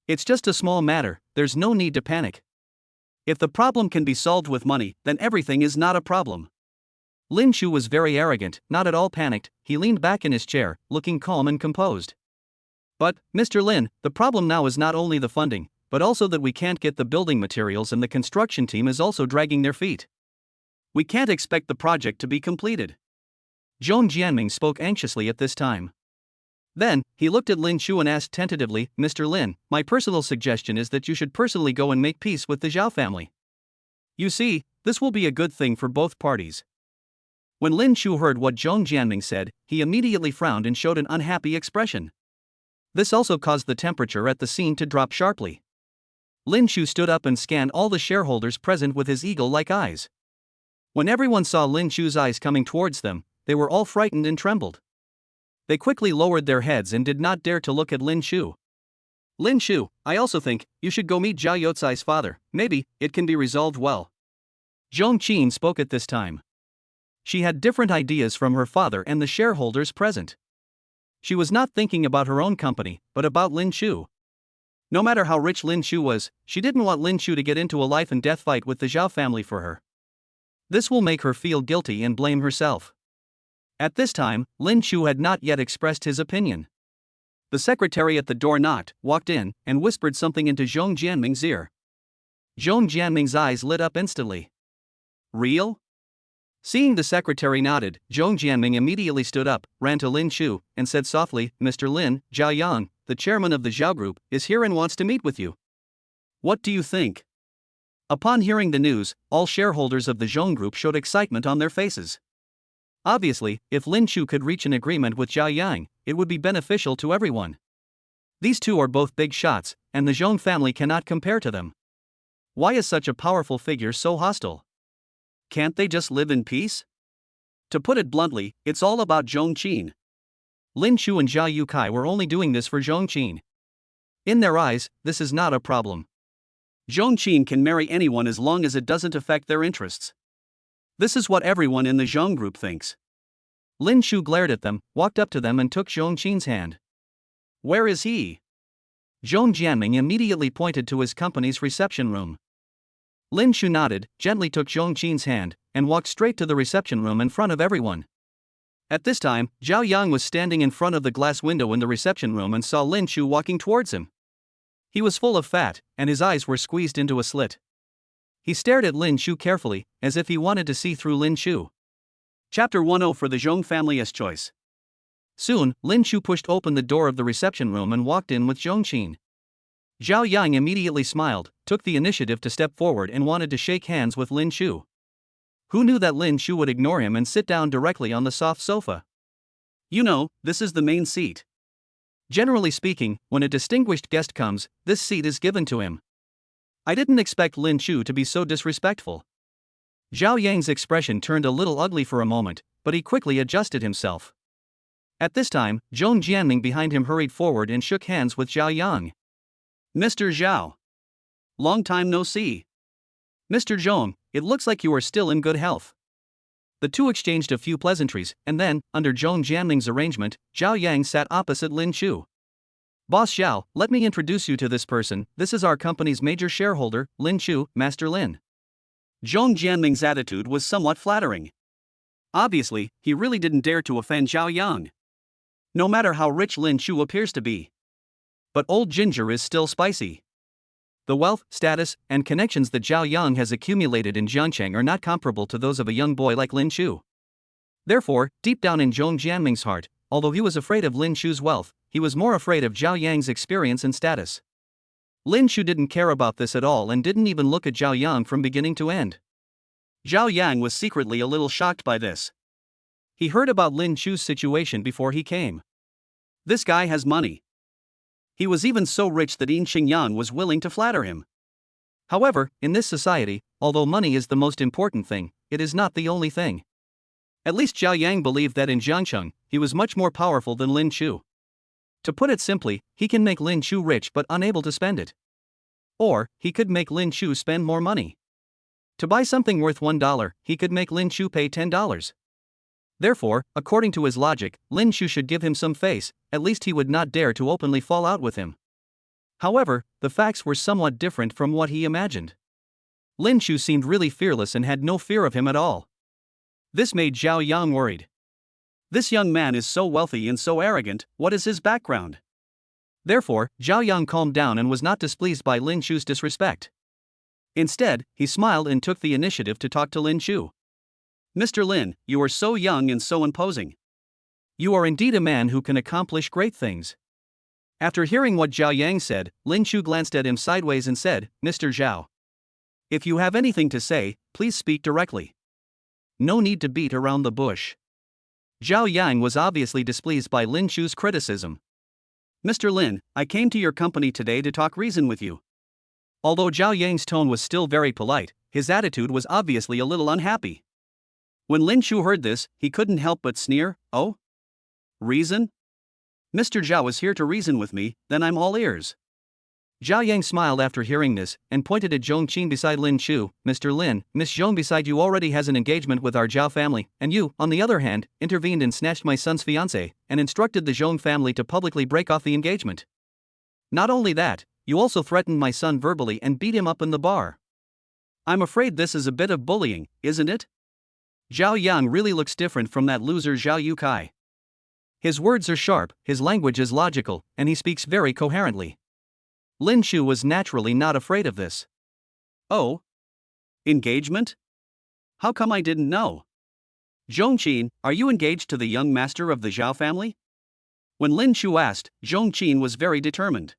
"It's just a small matter, there's no need to panic. If the problem can be solved with money, then everything is not a problem." Lin Chu was very arrogant, not at all panicked. He leaned back in his chair, looking calm and composed. "But, Mr. Lin, the problem now is not only the funding, but also that we can't get the building materials and the construction team is also dragging their feet. We can't expect the project to be completed." Zhong Jianming spoke anxiously at this time. Then, he looked at Lin Chu and asked tentatively, "Mr. Lin, my personal suggestion is that you should personally go and make peace with the Zhao family. You see, this will be a good thing for both parties." When Lin Chu heard what Zhong Jianming said, he immediately frowned and showed an unhappy expression. This also caused the temperature at the scene to drop sharply. Lin Chu stood up and scanned all the shareholders present with his eagle-like eyes. When everyone saw Lin Chu's eyes coming towards them, they were all frightened and trembled. They quickly lowered their heads and did not dare to look at Lin Chu. "Lin Chu, I also think you should go meet Zhao Youcai's father. Maybe it can be resolved well." Zhong Qin spoke at this time. She had different ideas from her father and the shareholders present. She was not thinking about her own company, but about Lin Chu. No matter how rich Lin Chu was, she didn't want Lin Chu to get into a life and death fight with the Zhao family for her. This will make her feel guilty and blame herself. At this time, Lin Chu had not yet expressed his opinion. The secretary at the door knocked, walked in, and whispered something into Zhong Jianming's ear. Zhong Jianming's eyes lit up instantly. "Real?" Seeing the secretary nodded, Zhong Jianming immediately stood up, ran to Lin Chu, and said softly, "Mr. Lin, Zhao Yang, the chairman of the Zhao Group, is here and wants to meet with you. What do you think?" Upon hearing the news, all shareholders of the Zhong Group showed excitement on their faces. Obviously, if Lin Chu could reach an agreement with Zhao Yang, it would be beneficial to everyone. These two are both big shots, and the Zhong family cannot compare to them. Why is such a powerful figure so hostile? Can't they just live in peace? To put it bluntly, it's all about Zhong Qin. Lin Chu and Zhao Youcai were only doing this for Zhong Qin. In their eyes, this is not a problem. Zhong Qin can marry anyone as long as it doesn't affect their interests. This is what everyone in the Zhong group thinks. Lin Chu glared at them, walked up to them and took Zhong Qin's hand. "Where is he?" Zhong Jianming immediately pointed to his company's reception room. Lin Chu nodded, gently took Zhong Qin's hand, and walked straight to the reception room in front of everyone. At this time, Zhao Yang was standing in front of the glass window in the reception room and saw Lin Chu walking towards him. He was full of fat, and his eyes were squeezed into a slit. He stared at Lin Chu carefully, as if he wanted to see through Lin Chu. Chapter 10 for the Zhong family's choice. Soon, Lin Chu pushed open the door of the reception room and walked in with Zhong Qin. Zhao Yang immediately smiled, took the initiative to step forward and wanted to shake hands with Lin Chu. Who knew that Lin Chu would ignore him and sit down directly on the soft sofa? "You know, this is the main seat." Generally speaking, when a distinguished guest comes, this seat is given to him. I didn't expect Lin Chu to be so disrespectful. Zhao Yang's expression turned a little ugly for a moment, but he quickly adjusted himself. At this time, Zhong Jianming behind him hurried forward and shook hands with Zhao Yang. Mr. Zhao. Long time no see. Mr. Zhong, it looks like you are still in good health. The two exchanged a few pleasantries, and then, under Zhong Jianming's arrangement, Zhao Yang sat opposite Lin Chu. Boss Zhao, let me introduce you to this person. This is our company's major shareholder, Lin Chu, Master Lin. Zhong Jianming's attitude was somewhat flattering. Obviously, he really didn't dare to offend Zhao Yang, no matter how rich Lin Chu appears to be. But old ginger is still spicy. The wealth, status, and connections that Zhao Yang has accumulated in Jiangcheng are not comparable to those of a young boy like Lin Chu. Therefore, deep down in Zhong Jianming's heart, although he was afraid of Lin Chu's wealth, he was more afraid of Zhao Yang's experience and status. Lin Chu didn't care about this at all and didn't even look at Zhao Yang from beginning to end. Zhao Yang was secretly a little shocked by this. He heard about Lin Chu's situation before he came. This guy has money. He was even so rich that Yin Xingyan was willing to flatter him. However, in this society, although money is the most important thing, it is not the only thing. At least Zhao Yang believed that in Jiangcheng, he was much more powerful than Lin Chu. To put it simply, he can make Lin Chu rich but unable to spend it. Or, he could make Lin Chu spend more money. To buy something worth $1, he could make Lin Chu pay $10. Therefore, according to his logic, Lin Chu should give him some face, at least he would not dare to openly fall out with him. However, the facts were somewhat different from what he imagined. Lin Chu seemed really fearless and had no fear of him at all. This made Zhao Yang worried. This young man is so wealthy and so arrogant, what is his background? Therefore, Zhao Yang calmed down and was not displeased by Lin Chu's disrespect. Instead, he smiled and took the initiative to talk to Lin Chu. Mr. Lin, you are so young and so imposing. You are indeed a man who can accomplish great things. After hearing what Zhao Yang said, Lin Chu glanced at him sideways and said, Mr. Zhao, if you have anything to say, please speak directly. No need to beat around the bush. Zhao Yang was obviously displeased by Lin Chu's criticism. Mr. Lin, I came to your company today to talk reason with you. Although Zhao Yang's tone was still very polite, his attitude was obviously a little unhappy. When Lin Chu heard this, he couldn't help but sneer. Oh? Reason? Mr. Zhao is here to reason with me, then I'm all ears. Zhao Yang smiled after hearing this, and pointed at Zhong Qin beside Lin Chu. Mr. Lin, Miss Zhong beside you already has an engagement with our Zhao family, and you, on the other hand, intervened and snatched my son's fiancée, and instructed the Zhong family to publicly break off the engagement. Not only that, you also threatened my son verbally and beat him up in the bar. I'm afraid this is a bit of bullying, isn't it? Zhao Yang really looks different from that loser Zhao Yukai. His words are sharp, his language is logical, and he speaks very coherently. Lin Chu was naturally not afraid of this. Oh? Engagement? How come I didn't know? Zhong Qin, are you engaged to the young master of the Zhao family? When Lin Chu asked, Zhong Qin was very determined.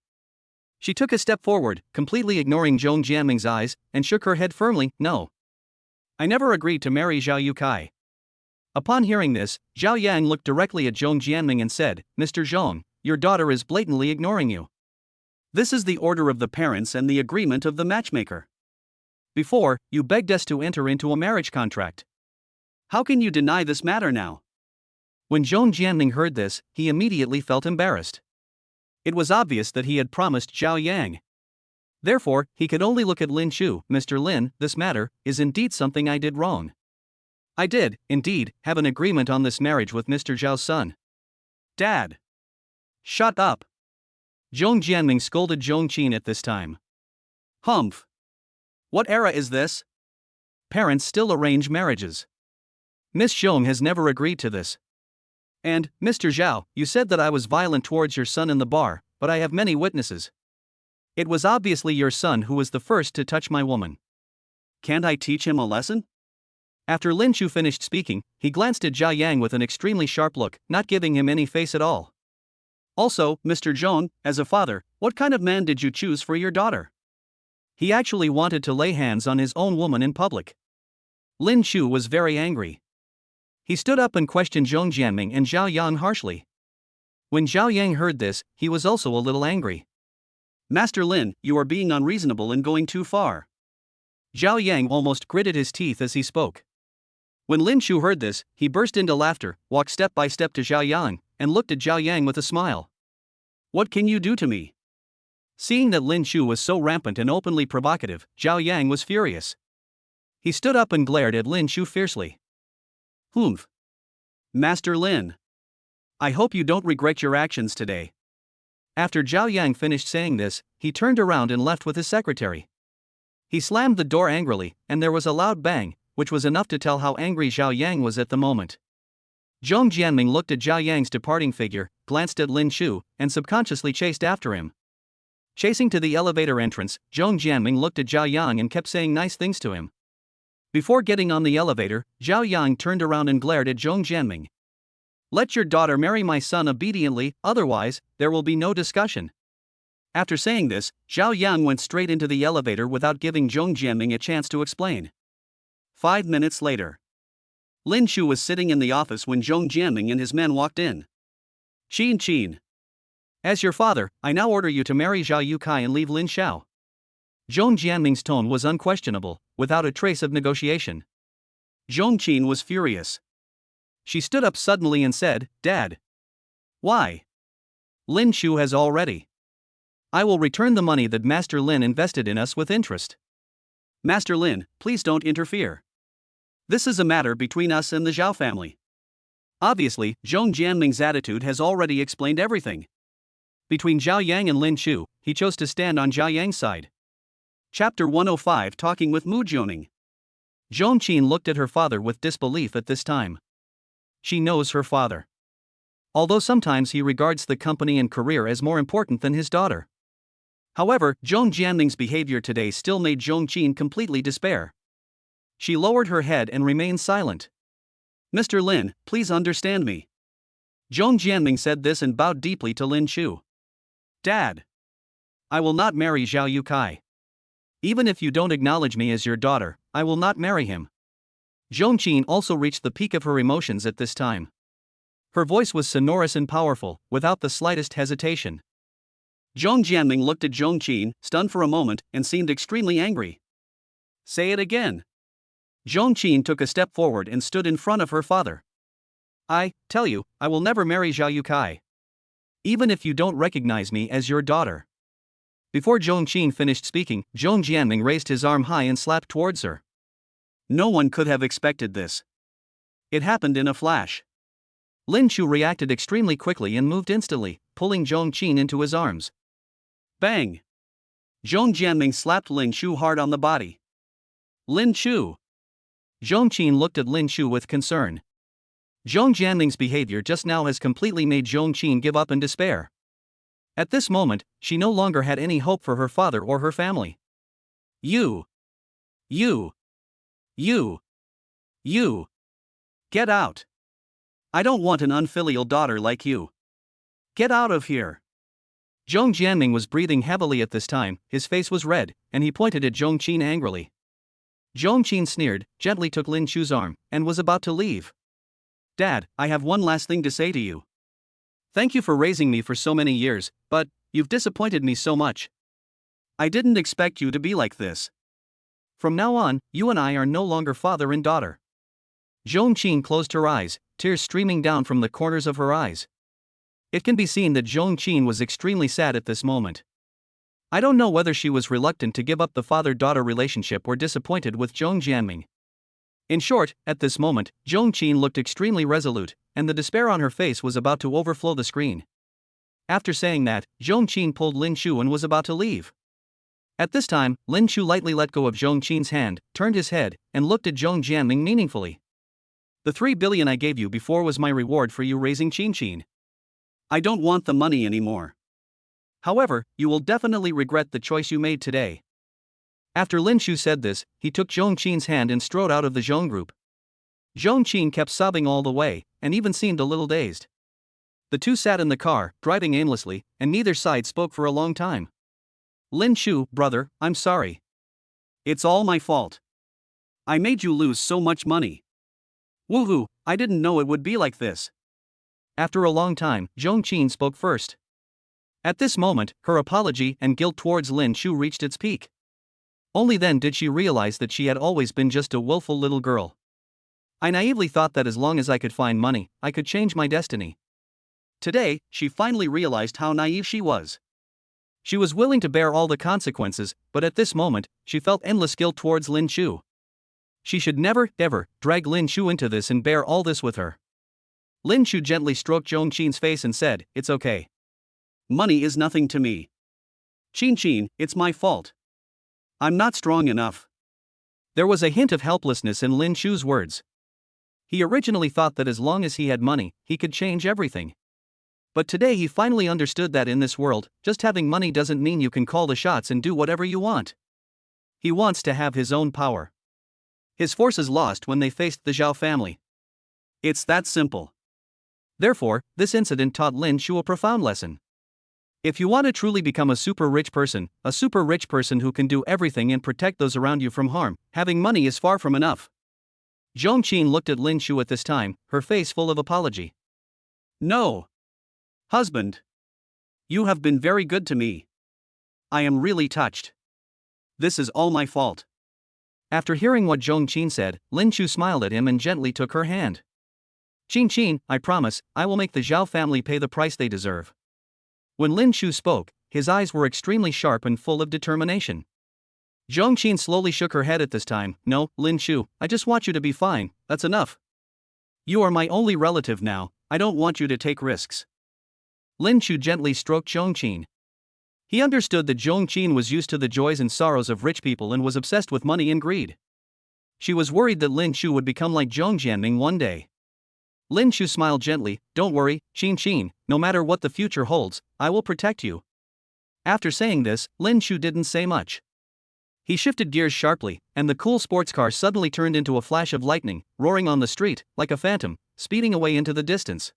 She took a step forward, completely ignoring Zhong Jianming's eyes, and shook her head firmly. No. I never agreed to marry Zhao Yukai. Upon hearing this, Zhao Yang looked directly at Zhong Jianming and said, Mr. Zhong, your daughter is blatantly ignoring you. This is the order of the parents and the agreement of the matchmaker. Before, you begged us to enter into a marriage contract. How can you deny this matter now? When Zhong Jianming heard this, he immediately felt embarrassed. It was obvious that he had promised Zhao Yang. Therefore, he could only look at Lin Chu. Mr. Lin, this matter is indeed something I did wrong. I did, indeed, have an agreement on this marriage with Mr. Zhao's son. Dad! Shut up! Zhong Jianming scolded Zhong Qin at this time. Humph! What era is this? Parents still arrange marriages. Miss Zhong has never agreed to this. And, Mr. Zhao, you said that I was violent towards your son in the bar, but I have many witnesses. It was obviously your son who was the first to touch my woman. Can't I teach him a lesson? After Lin Chu finished speaking, he glanced at Zhao Yang with an extremely sharp look, not giving him any face at all. Also, Mr. Zhong, as a father, what kind of man did you choose for your daughter? He actually wanted to lay hands on his own woman in public. Lin Chu was very angry. He stood up and questioned Zhong Jianming and Zhao Yang harshly. When Zhao Yang heard this, he was also a little angry. Master Lin, you are being unreasonable and going too far. Zhao Yang almost gritted his teeth as he spoke. When Lin Shu heard this, he burst into laughter, walked step by step to Zhao Yang, and looked at Zhao Yang with a smile. What can you do to me? Seeing that Lin Shu was so rampant and openly provocative, Zhao Yang was furious. He stood up and glared at Lin Shu fiercely. Humph. Master Lin. I hope you don't regret your actions today. After Zhao Yang finished saying this, he turned around and left with his secretary. He slammed the door angrily, and there was a loud bang, which was enough to tell how angry Zhao Yang was at the moment. Zhong Jianming looked at Zhao Yang's departing figure, glanced at Lin Shu, and subconsciously chased after him. Chasing to the elevator entrance, Zhong Jianming looked at Zhao Yang and kept saying nice things to him. Before getting on the elevator, Zhao Yang turned around and glared at Zhong Jianming. Let your daughter marry my son obediently, otherwise, there will be no discussion. After saying this, Zhao Yang went straight into the elevator without giving Zhong Jianming a chance to explain. 5 minutes later. Lin Shu was sitting in the office when Zhong Jianming and his men walked in. Qin. As your father, I now order you to marry Zhao Yukai and leave Lin Xiao. Zhong Jianming's tone was unquestionable, without a trace of negotiation. Zhong Qin was furious. She stood up suddenly and said, Dad. Why? Lin Shu has already. I will return the money that Master Lin invested in us with interest. Master Lin, please don't interfere. This is a matter between us and the Zhao family. Obviously, Zhong Jianming's attitude has already explained everything. Between Zhao Yang and Lin Shu, he chose to stand on Zhao Yang's side. Chapter 105 Talking with Mu Zhongning. Zhong Qin looked at her father with disbelief at this time. She knows her father. Although sometimes he regards the company and career as more important than his daughter. However, Zhong Jianming's behavior today still made Zhong Qin completely despair. She lowered her head and remained silent. Mr. Lin, please understand me. Zhong Jianming said this and bowed deeply to Lin Shu. Dad. I will not marry Zhao Yukai. Even if you don't acknowledge me as your daughter, I will not marry him. Zhong Qin also reached the peak of her emotions at this time. Her voice was sonorous and powerful, without the slightest hesitation. Zhong Jianming looked at Zhong Qin, stunned for a moment, and seemed extremely angry. Say it again. Zhong Qin took a step forward and stood in front of her father. I tell you, I will never marry Zhao Yukai. Even if you don't recognize me as your daughter. Before Zhong Qin finished speaking, Zhong Jianming raised his arm high and slapped towards her. No one could have expected this. It happened in a flash. Lin Shu reacted extremely quickly and moved instantly, pulling Zhong Qin into his arms. Bang! Zhong Jianming slapped Lin Shu hard on the body. Lin Shu! Zhong Qin looked at Lin Shu with concern. Zhong Jianming's behavior just now has completely made Zhong Qin give up in despair. At this moment, she no longer had any hope for her father or her family. You! Get out! I don't want an unfilial daughter like you. Get out of here! Zhong Jianming was breathing heavily at this time, his face was red, and he pointed at Zhong Qin angrily. Zhong Qin sneered, gently took Lin Shu's arm, and was about to leave. Dad, I have one last thing to say to you. Thank you for raising me for so many years, but you've disappointed me so much. I didn't expect you to be like this. From now on, you and I are no longer father and daughter. Zhong Qin closed her eyes, tears streaming down from the corners of her eyes. It can be seen that Zhong Qin was extremely sad at this moment. I don't know whether she was reluctant to give up the father-daughter relationship or disappointed with Zhong Jianming. In short, at this moment, Zhong Qin looked extremely resolute, and the despair on her face was about to overflow the screen. After saying that, Zhong Qin pulled Lin Shu and was about to leave. At this time, Lin Shu lightly let go of Zhong Qin's hand, turned his head, and looked at Zhong Jianming meaningfully. The 3 billion I gave you before was my reward for you raising Qin. I don't want the money anymore. However, you will definitely regret the choice you made today. After Lin Shu said this, he took Zhong Qin's hand and strode out of the Zhong group. Zhong Qin kept sobbing all the way, and even seemed a little dazed. The two sat in the car, driving aimlessly, and neither side spoke for a long time. Lin Shu, brother, I'm sorry. It's all my fault. I made you lose so much money. Woohoo, I didn't know it would be like this. After a long time, Zhong Qin spoke first. At this moment, her apology and guilt towards Lin Shu reached its peak. Only then did she realize that she had always been just a willful little girl. I naively thought that as long as I could find money, I could change my destiny. Today, she finally realized how naive she was. She was willing to bear all the consequences, but at this moment, she felt endless guilt towards Lin Shu. She should never, ever, drag Lin Shu into this and bear all this with her. Lin Shu gently stroked Zhong Qin's face and said, "It's okay. Money is nothing to me. Qin, it's my fault. I'm not strong enough." There was a hint of helplessness in Lin Shu's words. He originally thought that as long as he had money, he could change everything. But today he finally understood that in this world, just having money doesn't mean you can call the shots and do whatever you want. He wants to have his own power. His forces lost when they faced the Zhao family. It's that simple. Therefore, this incident taught Lin Shu a profound lesson. If you want to truly become a super rich person who can do everything and protect those around you from harm, having money is far from enough. Zhong Qin looked at Lin Shu at this time, her face full of apology. "No. Husband. You have been very good to me. I am really touched. This is all my fault." After hearing what Zhong Qin said, Lin Shu smiled at him and gently took her hand. "Qin, I promise, I will make the Zhao family pay the price they deserve." When Lin Shu spoke, his eyes were extremely sharp and full of determination. Zhong Qin slowly shook her head at this time. "No, Lin Shu, I just want you to be fine, that's enough. You are my only relative now, I don't want you to take risks." Lin Shu gently stroked Zhong Qin. He understood that Zhong Qin was used to the joys and sorrows of rich people and was obsessed with money and greed. She was worried that Lin Shu would become like Zhong Jianming one day. Lin Shu smiled gently. "Don't worry, Qin, no matter what the future holds, I will protect you." After saying this, Lin Shu didn't say much. He shifted gears sharply, and the cool sports car suddenly turned into a flash of lightning, roaring on the street, like a phantom, speeding away into the distance.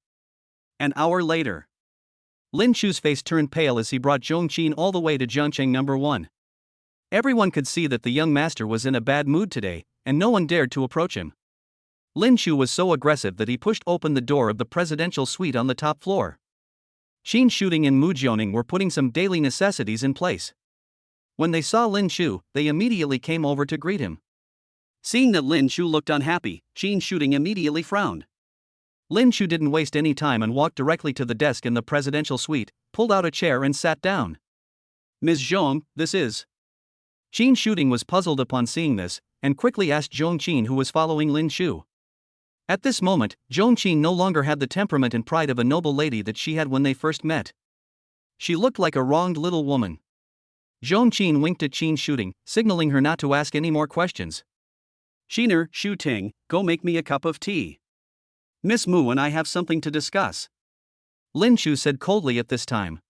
An hour later, Lin Shu's face turned pale as he brought Zhong Qin all the way to Jiangcheng No. 1. Everyone could see that the young master was in a bad mood today, and no one dared to approach him. Lin Shu was so aggressive that he pushed open the door of the presidential suite on the top floor. Qin Shooting and Mu Jioning were putting some daily necessities in place. When they saw Lin Shu, they immediately came over to greet him. Seeing that Lin Shu looked unhappy, Qin Shooting immediately frowned. Lin Shu didn't waste any time and walked directly to the desk in the presidential suite, pulled out a chair and sat down. "Ms. Zhong, this is..." Qin Shooting was puzzled upon seeing this, and quickly asked Zhong Qin who was following Lin Shu. At this moment, Zhong Qin no longer had the temperament and pride of a noble lady that she had when they first met. She looked like a wronged little woman. Zhong Qin winked at Qin Shooting, signaling her not to ask any more questions. "Qiner, Shu Ting, go make me a cup of tea. Miss Mu and I have something to discuss," Lin Shu said coldly at this time.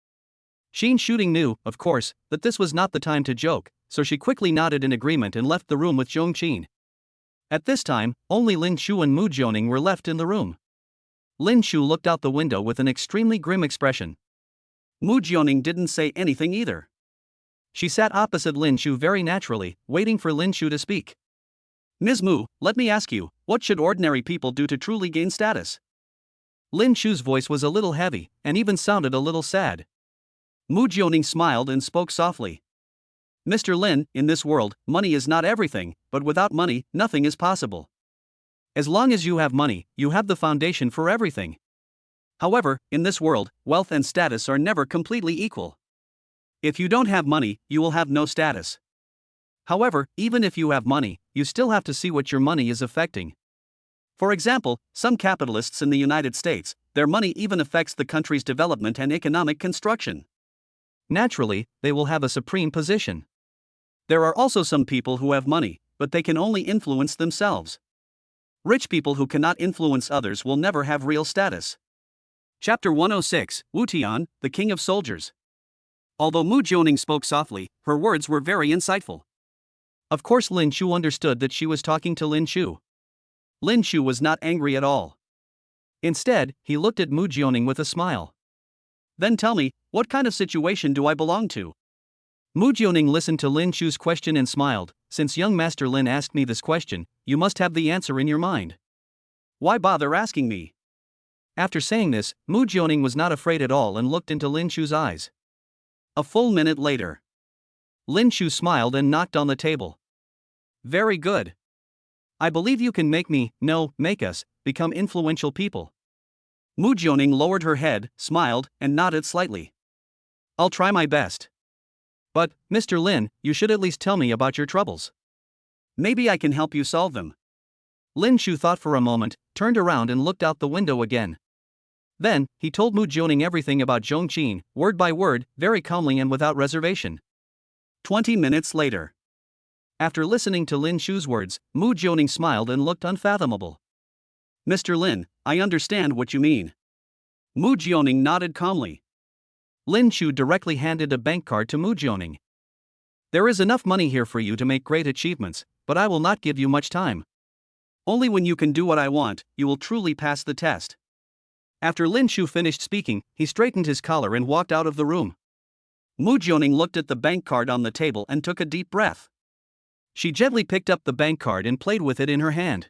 Qin Shooting knew, of course, that this was not the time to joke, so she quickly nodded in agreement and left the room with Zhong Qin. At this time, only Lin Shu and Mu Jioning were left in the room. Lin Shu looked out the window with an extremely grim expression. Mu Jioning didn't say anything either. She sat opposite Lin Shu very naturally, waiting for Lin Shu to speak. "Ms. Mu, let me ask you, what should ordinary people do to truly gain status?" Lin Shu's voice was a little heavy, and even sounded a little sad. Mu Jioning smiled and spoke softly. "Mr. Lin, in this world, money is not everything, but without money, nothing is possible. As long as you have money, you have the foundation for everything. However, in this world, wealth and status are never completely equal. If you don't have money, you will have no status. However, even if you have money, you still have to see what your money is affecting. For example, some capitalists in the United States, their money even affects the country's development and economic construction. Naturally, they will have a supreme position. There are also some people who have money, but they can only influence themselves. Rich people who cannot influence others will never have real status." Chapter 106, Wu Tian, the King of Soldiers. Although Mu Jioning spoke softly, her words were very insightful. Of course Lin Shu understood that she was talking to Lin Shu. Lin Shu was not angry at all. Instead, he looked at Mu Jioning with a smile. "Then tell me, what kind of situation do I belong to?" Mu Jioning listened to Lin Shu's question and smiled. "Since young Master Lin asked me this question, you must have the answer in your mind. Why bother asking me?" After saying this, Mu Jioning was not afraid at all and looked into Lin Chu's eyes. A full minute later, Lin Chu smiled and knocked on the table. Very good. I believe you can make us, become influential people. Mu Jioning lowered her head, smiled, and nodded slightly. I'll try my best. But, Mr. Lin, you should at least tell me about your troubles. Maybe I can help you solve them. Lin Chu thought for a moment, turned around and looked out the window again. Then, he told Mu Jioning everything about Zhongqin, word by word, very calmly and without reservation. 20 minutes later. After listening to Lin Chu's words, Mu Jioning smiled and looked unfathomable. Mr. Lin, I understand what you mean. Mu Jioning nodded calmly. Lin Chu directly handed a bank card to Mu Jioning. There is enough money here for you to make great achievements, but I will not give you much time. Only when you can do what I want, you will truly pass the test. After Lin Chu finished speaking, he straightened his collar and walked out of the room. Mu Jioning looked at the bank card on the table and took a deep breath. She gently picked up the bank card and played with it in her hand.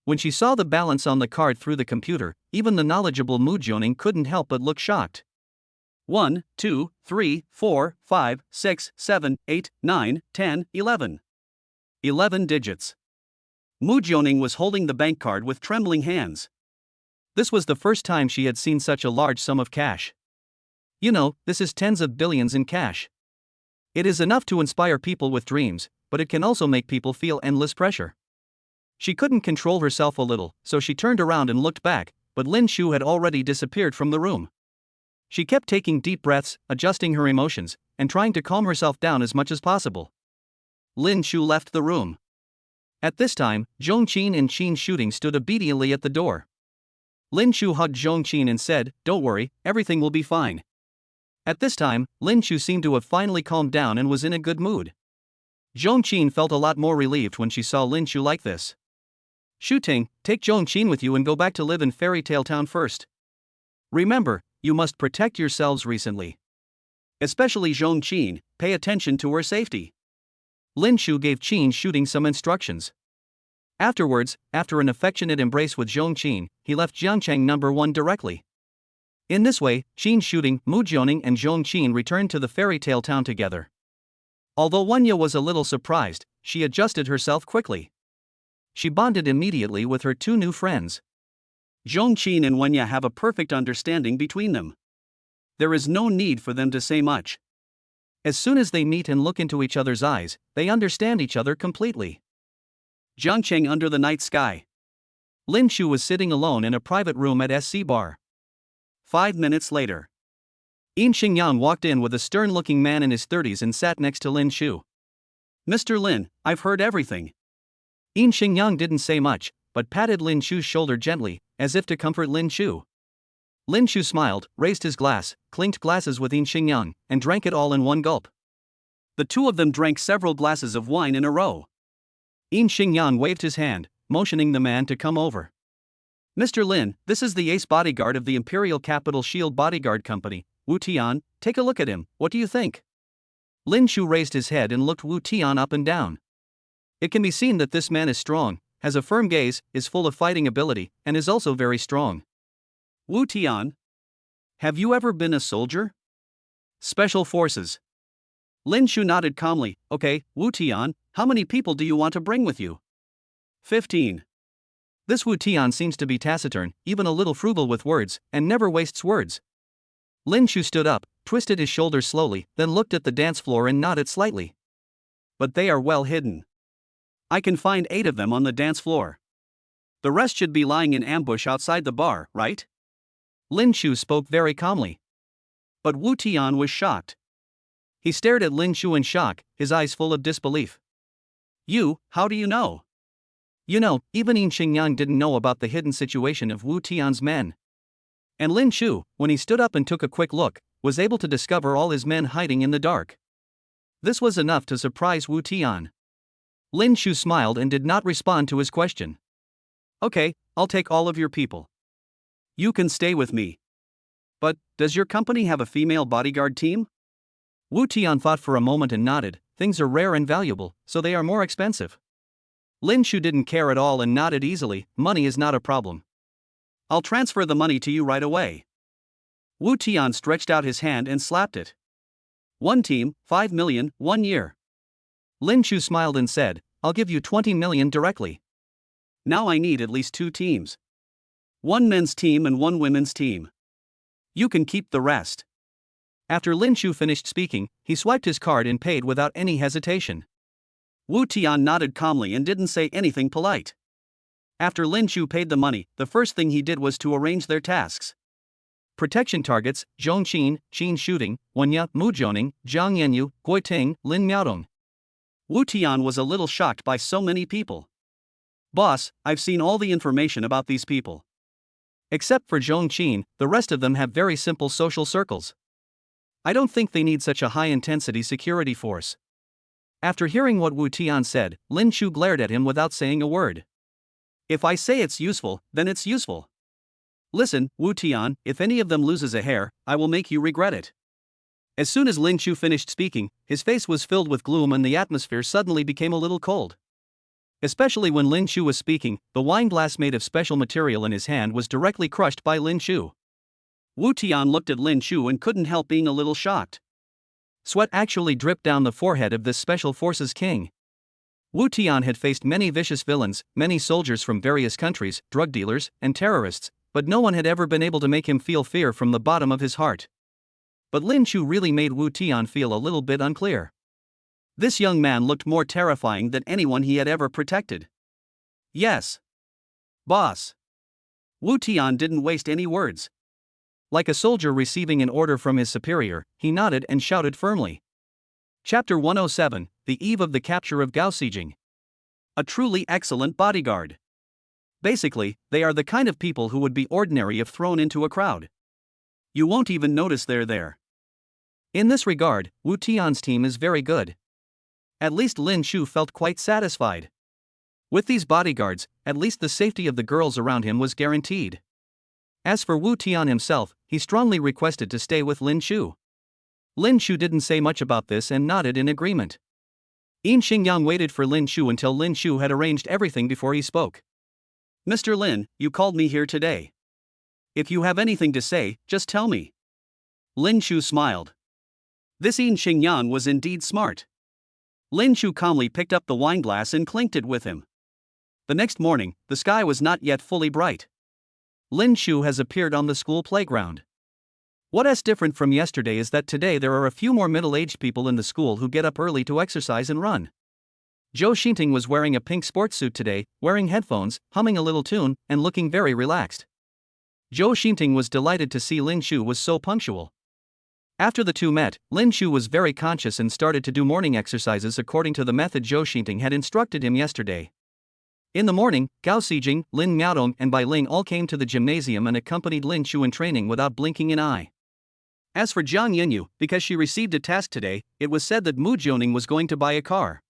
When she saw the balance on the card through the computer, even the knowledgeable Mu Jioning couldn't help but look shocked. 1, 2, 3, 4, 5, 6, 7, 8, 9, 10, 11. 11 digits. Mu Jioning was holding the bank card with trembling hands. This was the first time she had seen such a large sum of cash. You know, this is tens of billions in cash. It is enough to inspire people with dreams, but it can also make people feel endless pressure. She couldn't control herself a little, so she turned around and looked back, but Lin Chu had already disappeared from the room. She kept taking deep breaths, adjusting her emotions, and trying to calm herself down as much as possible. Lin Chu left the room. At this time, Zhongqin and Qin Shooting stood obediently at the door. Lin Chu hugged Zhongqin and said, "Don't worry, everything will be fine." At this time, Lin Chu seemed to have finally calmed down and was in a good mood. Zhongqin felt a lot more relieved when she saw Lin Chu like this. Shooting, take Zhongqin with you and go back to live in Fairy Tale Town first. Remember, you must protect yourselves recently. Especially Zhongqin, pay attention to her safety. Lin Chu gave Qin Shooting some instructions. Afterwards, after an affectionate embrace with Zhongqin, he left Jiangcheng No. 1 directly. In this way, Qin Shooting, Mu Jioning and Zhongqin returned to the fairy tale town together. Although Wanya was a little surprised, she adjusted herself quickly. She bonded immediately with her two new friends. Zhongqin and Wanya have a perfect understanding between them. There is no need for them to say much. As soon as they meet and look into each other's eyes, they understand each other completely. Jiangcheng under the night sky. Lin Chu was sitting alone in a private room at SC Bar. 5 minutes later. Yin Xingyang walked in with a stern-looking man in his 30s and sat next to Lin Chu. Mr. Lin, I've heard everything. Yin Xingyang didn't say much, but patted Lin Chu's shoulder gently, as if to comfort Lin Chu. Lin Chu smiled, raised his glass, clinked glasses with Yin Xingyang, and drank it all in one gulp. The two of them drank several glasses of wine in a row. Yin Xingyang waved his hand, motioning the man to come over. Mr. Lin, this is the ace bodyguard of the Imperial Capital Shield Bodyguard Company, Wu Tian. Take a look at him, what do you think? Lin Chu raised his head and looked Wu Tian up and down. It can be seen that this man is strong, has a firm gaze, is full of fighting ability, and is also very strong. Wu Tian? Have you ever been a soldier? Special Forces. Lin Chu nodded calmly. Okay, Wu Tian, how many people do you want to bring with you? 15. This Wu Tian seems to be taciturn, even a little frugal with words, and never wastes words. Lin Chu stood up, twisted his shoulders slowly, then looked at the dance floor and nodded slightly. But they are well hidden. I can find 8 of them on the dance floor. The rest should be lying in ambush outside the bar, right? Lin Chu spoke very calmly. But Wu Tian was shocked. He stared at Lin Chu in shock, his eyes full of disbelief. How do you know? You know, even Yin Xingyang didn't know about the hidden situation of Wu Tian's men. And Lin Chu, when he stood up and took a quick look, was able to discover all his men hiding in the dark. This was enough to surprise Wu Tian. Lin Chu smiled and did not respond to his question. Okay, I'll take all of your people. You can stay with me. But, does your company have a female bodyguard team? Wu Tian thought for a moment and nodded. Things are rare and valuable, so they are more expensive. Lin Chu didn't care at all and nodded easily. Money is not a problem. I'll transfer the money to you right away. Wu Tian stretched out his hand and slapped it. One team, 5 million, 1 year. Lin Chu smiled and said, I'll give you 20 million directly. Now I need at least 2 teams. 1 men's team and 1 women's team. You can keep the rest. After Lin Chu finished speaking, he swiped his card and paid without any hesitation. Wu Tian nodded calmly and didn't say anything polite. After Lin Chu paid the money, the first thing he did was to arrange their tasks. Protection targets: Zhong Qin, Qin shooting, Wenya, Mu Zhoning, Jiang Yanyu, Gui Ting, Lin Miaodong. Wu Tian was a little shocked by so many people. Boss, I've seen all the information about these people. Except for Zhong Qin, the rest of them have very simple social circles. I don't think they need such a high-intensity security force. After hearing what Wu Tian said, Lin Chu glared at him without saying a word. If I say it's useful, then it's useful. Listen, Wu Tian, if any of them loses a hair, I will make you regret it. As soon as Lin Chu finished speaking, his face was filled with gloom and the atmosphere suddenly became a little cold. Especially when Lin Chu was speaking, the wine glass made of special material in his hand was directly crushed by Lin Chu. Wu Tian looked at Lin Chu and couldn't help being a little shocked. Sweat actually dripped down the forehead of this special forces king. Wu Tian had faced many vicious villains, many soldiers from various countries, drug dealers, and terrorists, but no one had ever been able to make him feel fear from the bottom of his heart. But Lin Chu really made Wu Tian feel a little bit unclear. This young man looked more terrifying than anyone he had ever protected. Yes. Boss. Wu Tian didn't waste any words. Like a soldier receiving an order from his superior, he nodded and shouted firmly. Chapter 107, The Eve of the Capture of Gao Xijing. A truly excellent bodyguard. Basically, they are the kind of people who would be ordinary if thrown into a crowd. You won't even notice they're there. In this regard, Wu Tian's team is very good. At least Lin Chu felt quite satisfied. With these bodyguards, at least the safety of the girls around him was guaranteed. As for Wu Tian himself, he strongly requested to stay with Lin Chu. Lin Chu didn't say much about this and nodded in agreement. Yin Xingyang waited for Lin Chu until Lin Chu had arranged everything before he spoke. Mr. Lin, you called me here today. If you have anything to say, just tell me. Lin Chu smiled. This Yin Xingyang was indeed smart. Lin Chu calmly picked up the wine glass and clinked it with him. The next morning, the sky was not yet fully bright. Lin Chu has appeared on the school playground. What is different from yesterday is that today there are a few more middle-aged people in the school who get up early to exercise and run. Zhou Xinting was wearing a pink sports suit today, wearing headphones, humming a little tune, and looking very relaxed. Zhou Xinting was delighted to see Lin Chu was so punctual. After the two met, Lin Chu was very conscious and started to do morning exercises according to the method Zhou Xinting had instructed him yesterday. In the morning, Gao Xijing, Lin Miaodong, and Bai Ling all came to the gymnasium and accompanied Lin Chu in training without blinking an eye. As for Jiang Yanyu, because she received a task today, it was said that Mu Zhoning was going to buy a car.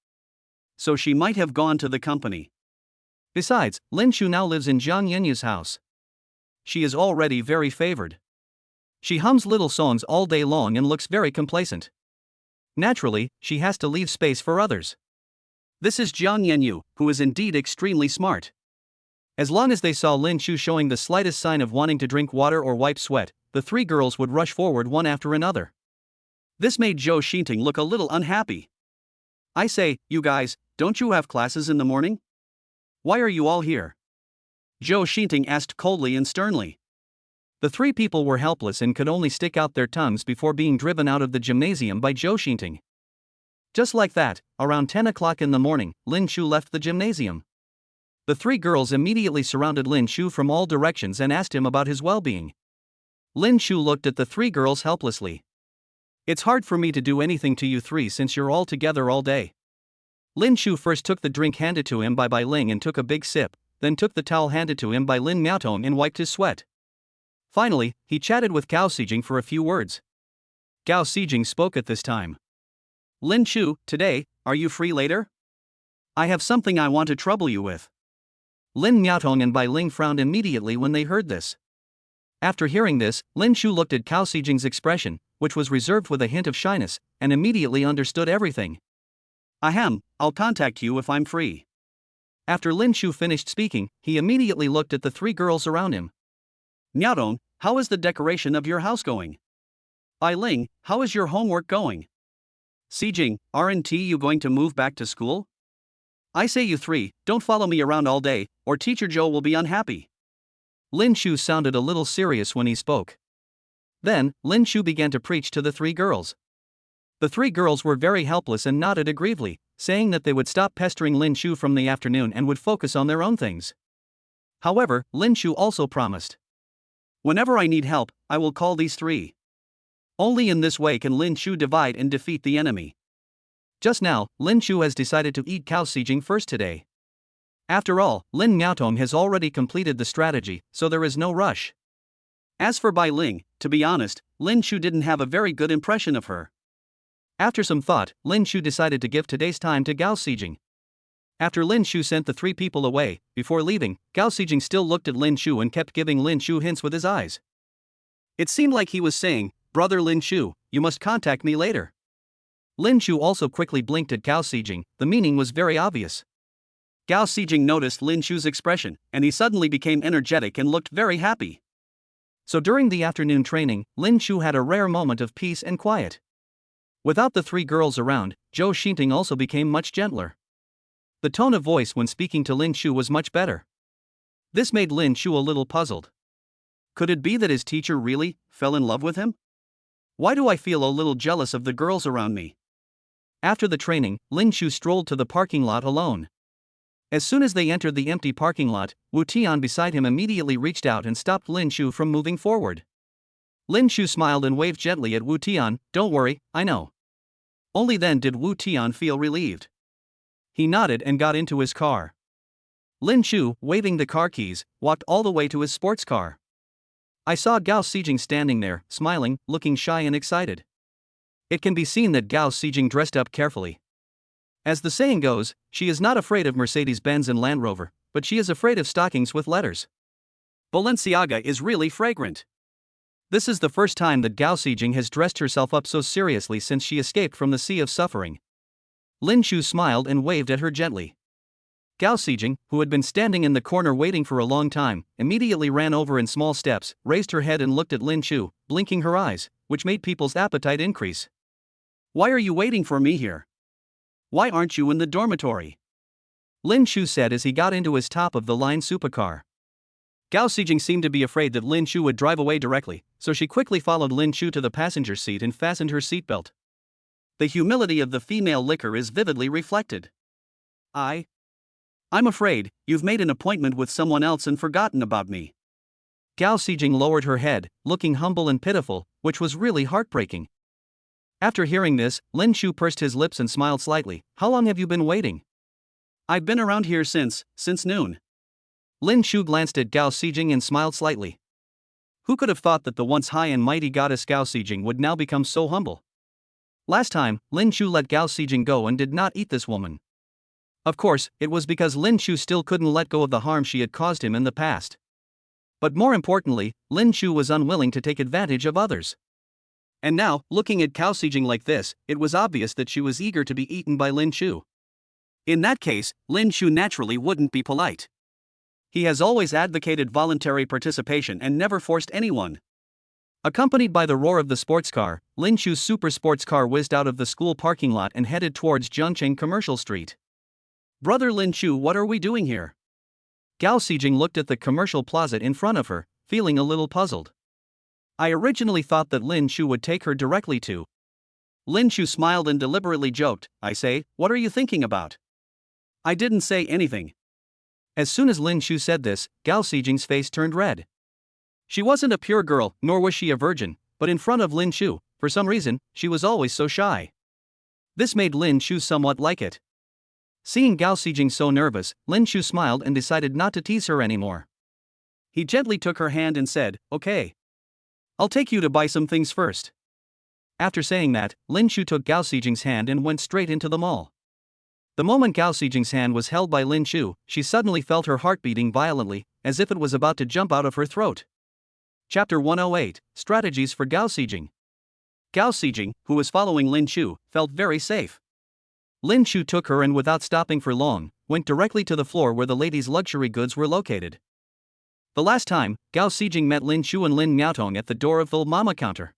So she might have gone to the company. Besides, Lin Chu now lives in Jiang Yanyu's house. She is already very favored. She hums little songs all day long and looks very complacent. Naturally, she has to leave space for others. This is Jiang Yanyu, who is indeed extremely smart. As long as they saw Lin Chu showing the slightest sign of wanting to drink water or wipe sweat, the three girls would rush forward one after another. This made Zhou Xinting look a little unhappy. I say, you guys, don't you have classes in the morning? Why are you all here? Zhou Xinting asked coldly and sternly. The three people were helpless and could only stick out their tongues before being driven out of the gymnasium by Zhou Xinting. Just like that, around 10 o'clock in the morning, Lin Chu left the gymnasium. The three girls immediately surrounded Lin Chu from all directions and asked him about his well-being. Lin Chu looked at the three girls helplessly. It's hard for me to do anything to you three since you're all together all day. Lin Chu first took the drink handed to him by Bai Ling and took a big sip, then took the towel handed to him by Lin Miaotong and wiped his sweat. Finally, he chatted with Gao Xijing for a few words. Gao Xijing spoke at this time. Lin Chu, today, are you free later? I have something I want to trouble you with. Lin Miaotong and Bai Ling frowned immediately when they heard this. After hearing this, Lin Chu looked at Gao Xijing's expression, which was reserved with a hint of shyness, and immediately understood everything. Ahem, I'll contact you if I'm free. After Lin Chu finished speaking, he immediately looked at the three girls around him. Miaodong, how is the decoration of your house going? Bai Ling, how is your homework going? Xijing, aren't you going to move back to school? I say you three, don't follow me around all day, or teacher Joe will be unhappy. Lin Shu sounded a little serious when he spoke. Then, Lin Shu began to preach to the three girls. The three girls were very helpless and nodded aggrievedly, saying that they would stop pestering Lin Shu from the afternoon and would focus on their own things. However, Lin Shu also promised. Whenever I need help, I will call these three. Only in this way can Lin Shu divide and defeat the enemy. Just now, Lin Shu has decided to eat Cao Xijing first today. After all, Lin Miaotong has already completed the strategy, so there is no rush. As for Bai Ling, to be honest, Lin Shu didn't have a very good impression of her. After some thought, Lin Shu decided to give today's time to Gao Xijing. After Lin Shu sent the three people away, before leaving, Gao Xijing still looked at Lin Shu and kept giving Lin Shu hints with his eyes. It seemed like he was saying, "Brother Lin Shu, you must contact me later." Lin Shu also quickly blinked at Gao Xijing, the meaning was very obvious. Gao Xijing noticed Lin Shu's expression, and he suddenly became energetic and looked very happy. So during the afternoon training, Lin Shu had a rare moment of peace and quiet. Without the three girls around, Zhou Xinting also became much gentler. The tone of voice when speaking to Lin Shu was much better. This made Lin Shu a little puzzled. Could it be that his teacher really fell in love with him? Why do I feel a little jealous of the girls around me? After the training, Lin Shu strolled to the parking lot alone. As soon as they entered the empty parking lot, Wu Tian beside him immediately reached out and stopped Lin Shu from moving forward. Lin Shu smiled and waved gently at Wu Tian, "Don't worry, I know." Only then did Wu Tian feel relieved. He nodded and got into his car. Lin Shu, waving the car keys, walked all the way to his sports car. I saw Gao Xijing standing there, smiling, looking shy and excited. It can be seen that Gao Xijing dressed up carefully. As the saying goes, she is not afraid of Mercedes-Benz and Land Rover, but she is afraid of stockings with letters. Balenciaga is really fragrant. This is the first time that Gao Xijing has dressed herself up so seriously since she escaped from the sea of suffering. Lin Shu smiled and waved at her gently. Gao Xijing, who had been standing in the corner waiting for a long time, immediately ran over in small steps, raised her head and looked at Lin Shu, blinking her eyes, which made people's appetite increase. "Why are you waiting for me here? Why aren't you in the dormitory?" Lin Shu said as he got into his top-of-the-line supercar. Gao Xijing seemed to be afraid that Lin Shu would drive away directly, so she quickly followed Lin Shu to the passenger seat and fastened her seatbelt. The humility of the female licker is vividly reflected. I'm afraid, you've made an appointment with someone else and forgotten about me." Gao Xijing lowered her head, looking humble and pitiful, which was really heartbreaking. After hearing this, Lin Shu pursed his lips and smiled slightly. "How long have you been waiting?" "I've been around here since noon." Lin Shu glanced at Gao Xijing and smiled slightly. Who could have thought that the once high and mighty goddess Gao Xijing would now become so humble? Last time, Lin Shu let Gao Xijing go and did not eat this woman. Of course, it was because Lin Shu still couldn't let go of the harm she had caused him in the past. But more importantly, Lin Shu was unwilling to take advantage of others. And now, looking at Gao Xijing like this, it was obvious that she was eager to be eaten by Lin Shu. In that case, Lin Shu naturally wouldn't be polite. He has always advocated voluntary participation and never forced anyone. Accompanied by the roar of the sports car, Lin Shu's super sports car whizzed out of the school parking lot and headed towards Zhengcheng Commercial Street. "Brother Lin Shu, what are we doing here?" Gao Xijing looked at the commercial plaza in front of her, feeling a little puzzled. "I originally thought that Lin Shu would take her directly to." Lin Shu smiled and deliberately joked, "I say, what are you thinking about?" "I didn't say anything." As soon as Lin Shu said this, Gao Xijing's face turned red. She wasn't a pure girl, nor was she a virgin, but in front of Lin Shu, for some reason, she was always so shy. This made Lin Shu somewhat like it. Seeing Gao Xijing so nervous, Lin Shu smiled and decided not to tease her anymore. He gently took her hand and said, "Okay. I'll take you to buy some things first." After saying that, Lin Shu took Gao Xijing's hand and went straight into the mall. The moment Gao Xijing's hand was held by Lin Shu, she suddenly felt her heart beating violently, as if it was about to jump out of her throat. Chapter 108, Strategies for Gao Xijing. Gao Xijing, who was following Lin Shu, felt very safe. Lin Shu took her and without stopping for long, went directly to the floor where the ladies' luxury goods were located. The last time, Gao Xijing met Lin Shu and Lin Miaotong at the door of the mama counter.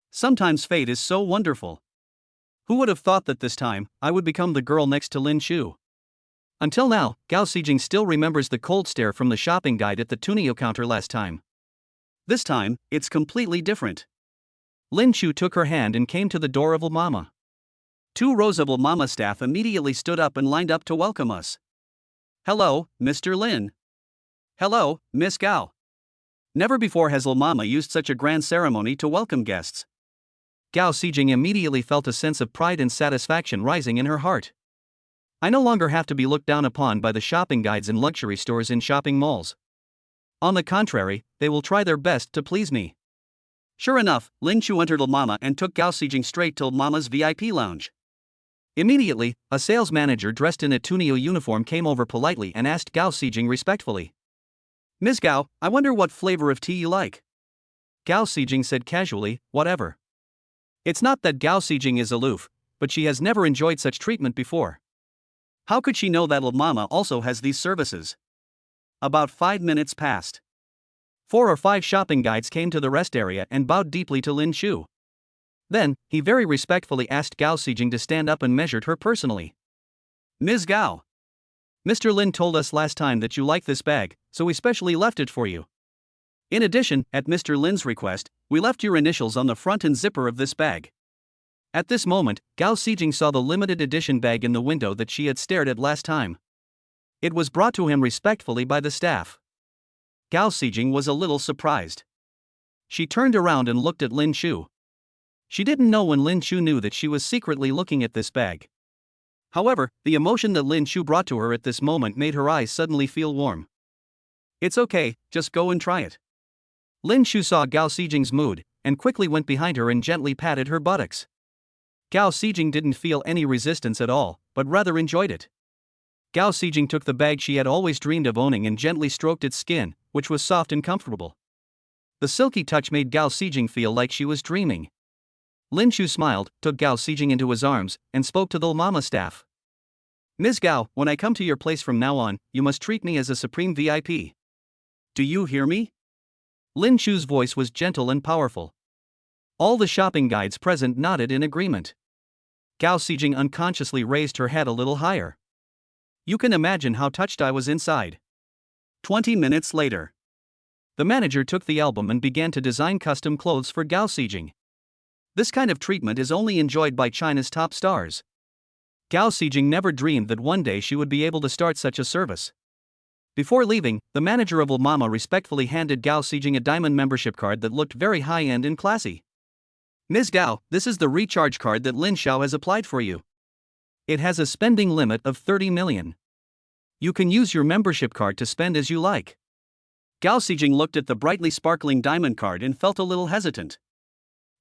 Sometimes fate is so wonderful. Who would have thought that this time, I would become the girl next to Lin Shu? Until now, Gao Xijing still remembers the cold stare from the shopping guide at the Tunio counter last time. This time, it's completely different. Lin Shu took her hand and came to the door of Mama. 2 rows of Mama staff immediately stood up and lined up to welcome us. Hello, Mr. Lin. Hello, Miss Gao. Never before has Mama used such a grand ceremony to welcome guests. Gao Xijing immediately felt a sense of pride and satisfaction rising in her heart. I no longer have to be looked down upon by the shopping guides in luxury stores in shopping malls. On the contrary, they will try their best to please me. Sure enough, Lin Shu entered Mama and took Gao Xijing straight to Mama's VIP lounge. Immediately, a sales manager dressed in a Tunio uniform came over politely and asked Gao Xijing respectfully. Ms. Gao, I wonder what flavor of tea you like? Gao Xijing said casually, whatever. It's not that Gao Xijing is aloof, but she has never enjoyed such treatment before. How could she know that Mama also has these services? About 5 minutes passed. 4 or 5 shopping guides came to the rest area and bowed deeply to Lin Shu. Then, he very respectfully asked Gao Xijing to stand up and measured her personally. Ms. Gao. Mr. Lin told us last time that you like this bag, so we specially left it for you. In addition, at Mr. Lin's request, we left your initials on the front and zipper of this bag. At this moment, Gao Xijing saw the limited edition bag in the window that she had stared at last time. It was brought to him respectfully by the staff. Gao Xijing was a little surprised. She turned around and looked at Lin Shu. She didn't know when Lin Shu knew that she was secretly looking at this bag. However, the emotion that Lin Shu brought to her at this moment made her eyes suddenly feel warm. It's okay, just go and try it. Lin Shu saw Gao Xijing's mood, and quickly went behind her and gently patted her buttocks. Gao Xijing didn't feel any resistance at all, but rather enjoyed it. Gao Xijing took the bag she had always dreamed of owning and gently stroked its skin, which was soft and comfortable. The silky touch made Gao Xijing feel like she was dreaming. Lin Shu smiled, took Gao Xijing into his arms, and spoke to the Mama staff. Ms. Gao, when I come to your place from now on, you must treat me as a supreme VIP. Do you hear me? Lin Shu's voice was gentle and powerful. All the shopping guides present nodded in agreement. Gao Xijing unconsciously raised her head a little higher. You can imagine how touched I was inside. 20 minutes later. The manager took the album and began to design custom clothes for Gao Xijing. This kind of treatment is only enjoyed by China's top stars. Gao Xijing never dreamed that one day she would be able to start such a service. Before leaving, the manager of Mama respectfully handed Gao Xijing a diamond membership card that looked very high-end and classy. Ms. Gao, this is the recharge card that Lin Xiao has applied for you. It has a spending limit of 30 million. You can use your membership card to spend as you like. Gao Xijing looked at the brightly sparkling diamond card and felt a little hesitant.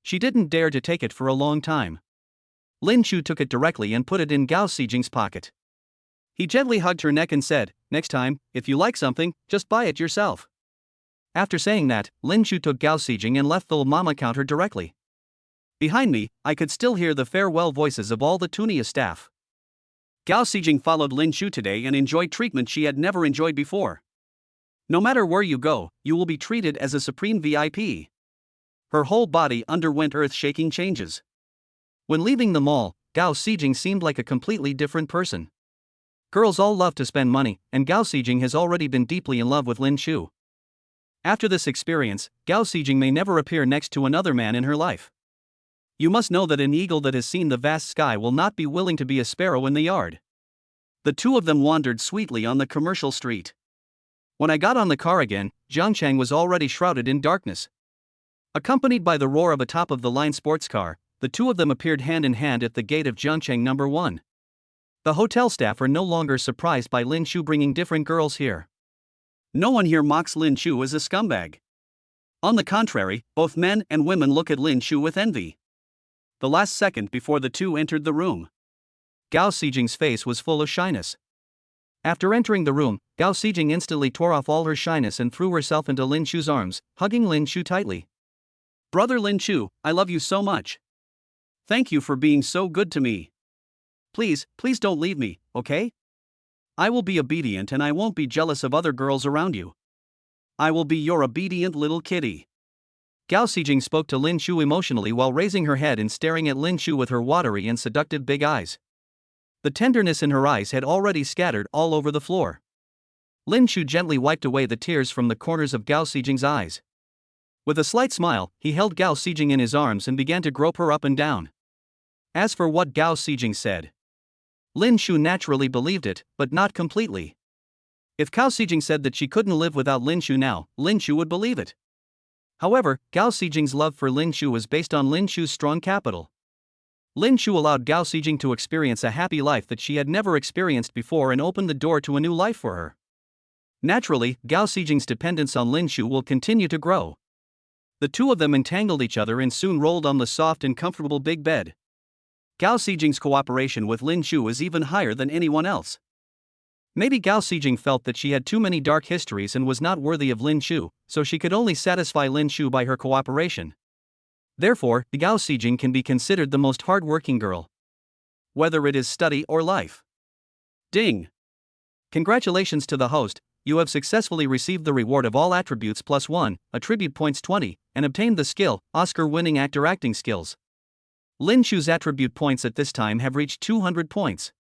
She didn't dare to take it for a long time. Lin Shu took it directly and put it in Gao Xijing's pocket. He gently hugged her neck and said, next time, if you like something, just buy it yourself. After saying that, Lin Shu took Gao Xijing and left the Mama counter directly. Behind me, I could still hear the farewell voices of all the Tunia staff. Gao Xijing followed Lin Shu today and enjoyed treatment she had never enjoyed before. No matter where you go, you will be treated as a supreme VIP. Her whole body underwent earth-shaking changes. When leaving the mall, Gao Xijing seemed like a completely different person. Girls all love to spend money, and Gao Xijing has already been deeply in love with Lin Shu. After this experience, Gao Xijing may never appear next to another man in her life. You must know that an eagle that has seen the vast sky will not be willing to be a sparrow in the yard. The two of them wandered sweetly on the commercial street. When I got on the car again, Zhangchang was already shrouded in darkness. Accompanied by the roar of a top-of-the-line sports car, the two of them appeared hand in hand at the gate of Zhangchang No. 1. The hotel staff are no longer surprised by Lin Shu bringing different girls here. No one here mocks Lin Shu as a scumbag. On the contrary, both men and women look at Lin Shu with envy. The last second before the two entered the room, Gao Xijing's face was full of shyness. After entering the room, Gao Xijing instantly tore off all her shyness and threw herself into Lin Shu's arms, hugging Lin Shu tightly. Brother Lin Shu, I love you so much. Thank you for being so good to me. Please don't leave me, okay? I will be obedient and I won't be jealous of other girls around you. I will be your obedient little kitty. Gao Xijing spoke to Lin Shu emotionally while raising her head and staring at Lin Shu with her watery and seductive big eyes. The tenderness in her eyes had already scattered all over the floor. Lin Shu gently wiped away the tears from the corners of Gao Xijing's eyes. With a slight smile, he held Gao Xijing in his arms and began to grope her up and down. As for what Gao Xijing said, Lin Shu naturally believed it, but not completely. If Gao Xijing said that she couldn't live without Lin Shu now, Lin Shu would believe it. However, Gao Xijing's love for Lin Shu was based on Lin Shu's strong capital. Lin Shu allowed Gao Xijing to experience a happy life that she had never experienced before and opened the door to a new life for her. Naturally, Gao Xijing's dependence on Lin Shu will continue to grow. The two of them entangled each other and soon rolled on the soft and comfortable big bed. Gao Xijing's cooperation with Lin Shu was even higher than anyone else. Maybe Gao Xijing felt that she had too many dark histories and was not worthy of Lin Shu, so she could only satisfy Lin Shu by her cooperation. Therefore, Gao Xijing can be considered the most hard-working girl, whether it is study or life. Ding! Congratulations to the host, you have successfully received the reward of all attributes +1, attribute points 20, and obtained the skill, Oscar-winning actor acting skills. Lin Shu's attribute points at this time have reached 200 points.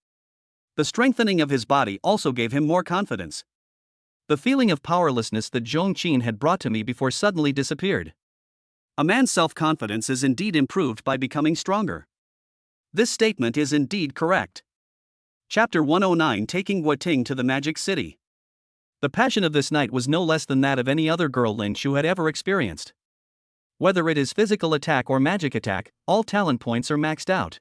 The strengthening of his body also gave him more confidence. The feeling of powerlessness that Zhong Qin had brought to me before suddenly disappeared. A man's self-confidence is indeed improved by becoming stronger. This statement is indeed correct. Chapter 109, Taking Guoting to the Magic City. The passion of this night was no less than that of any other girl Lin Shu had ever experienced. Whether it is physical attack or magic attack, all talent points are maxed out.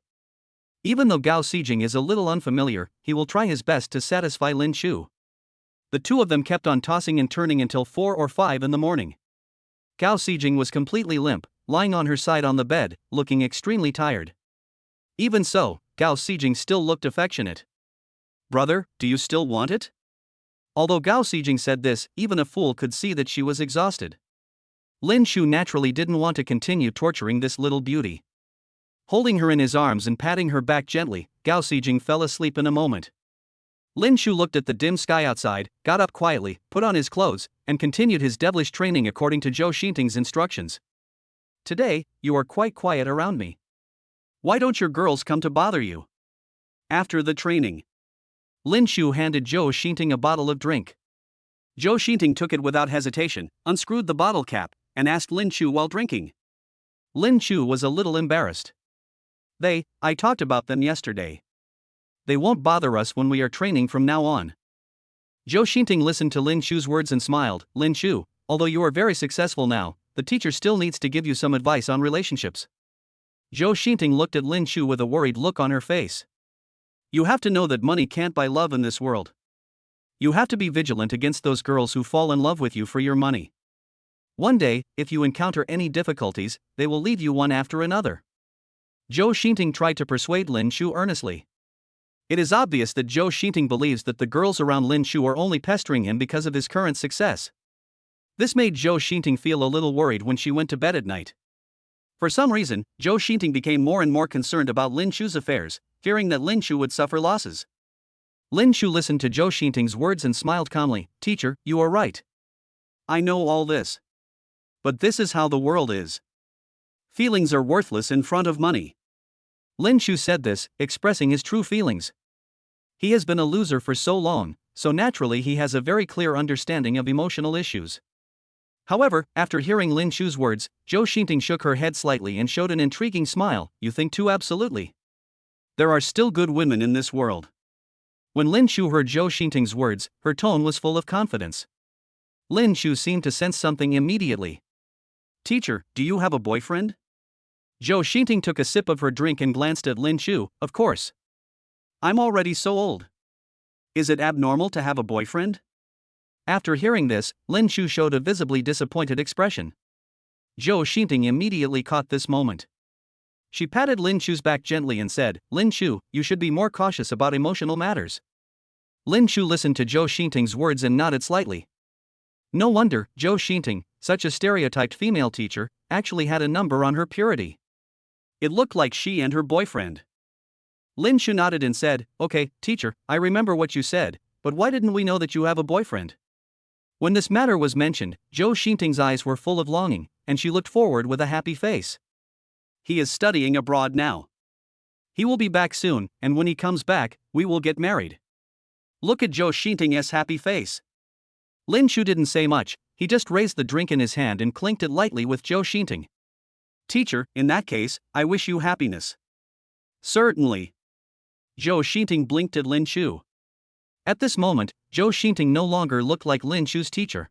Even though Gao Xijing is a little unfamiliar, he will try his best to satisfy Lin Shu. The two of them kept on tossing and turning until 4 or 5 in the morning. Gao Xijing was completely limp, lying on her side on the bed, looking extremely tired. Even so, Gao Xijing still looked affectionate. "Brother, do you still want it?" Although Gao Xijing said this, even a fool could see that she was exhausted. Lin Shu naturally didn't want to continue torturing this little beauty. Holding her in his arms and patting her back gently, Gao Xijing fell asleep in a moment. Lin Shu looked at the dim sky outside, got up quietly, put on his clothes, and continued his devilish training according to Zhou Xinting's instructions. "Today, you are quite quiet around me. Why don't your girls come to bother you?" After the training, Lin Shu handed Zhou Xinting a bottle of drink. Zhou Xinting took it without hesitation, unscrewed the bottle cap, and asked Lin Shu while drinking. Lin Shu was a little embarrassed. I talked about them yesterday. They won't bother us when we are training from now on." Zhou Xinting listened to Lin Shu's words and smiled. "Lin Shu, although you are very successful now, the teacher still needs to give you some advice on relationships." Zhou Xinting looked at Lin Shu with a worried look on her face. "You have to know that money can't buy love in this world. You have to be vigilant against those girls who fall in love with you for your money. One day, if you encounter any difficulties, they will leave you one after another." Zhou Xinting tried to persuade Lin Shu earnestly. It is obvious that Zhou Xinting believes that the girls around Lin Shu are only pestering him because of his current success. This made Zhou Xinting feel a little worried when she went to bed at night. For some reason, Zhou Xinting became more and more concerned about Lin Shu's affairs, fearing that Lin Shu would suffer losses. Lin Shu listened to Zhou Xinting's words and smiled calmly. "Teacher, you are right. I know all this. But this is how the world is. Feelings are worthless in front of money." Lin Shu said this, expressing his true feelings. He has been a loser for so long, so naturally he has a very clear understanding of emotional issues. However, after hearing Lin Shu's words, Zhou Xinting shook her head slightly and showed an intriguing smile. "You think too absolutely. There are still good women in this world." When Lin Shu heard Zhou Xinting's words, her tone was full of confidence. Lin Shu seemed to sense something immediately. "Teacher, do you have a boyfriend?" Zhou Xinting took a sip of her drink and glanced at Lin Shu. "Of course. I'm already so old. Is it abnormal to have a boyfriend?" After hearing this, Lin Shu showed a visibly disappointed expression. Zhou Xinting immediately caught this moment. She patted Lin Shu's back gently and said, "Lin Shu, you should be more cautious about emotional matters." Lin Shu listened to Zhou Xinting's words and nodded slightly. No wonder, Zhou Xinting, such a stereotyped female teacher, actually had a number on her purity. It looked like she and her boyfriend. Lin Shu nodded and said, "Okay, teacher, I remember what you said, but why didn't we know that you have a boyfriend?" When this matter was mentioned, Zhou Xinting's eyes were full of longing, and she looked forward with a happy face. He is studying abroad now. He will be back soon, and when he comes back, we will get married. Look at Zhou Xinting's happy face. Lin Shu didn't say much, he just raised the drink in his hand and clinked it lightly with Zhou Xinting. Teacher, in that case, I wish you happiness. Certainly. Zhou Xinting blinked at Lin Shu. At this moment, Zhou Xinting no longer looked like Lin Shu's teacher.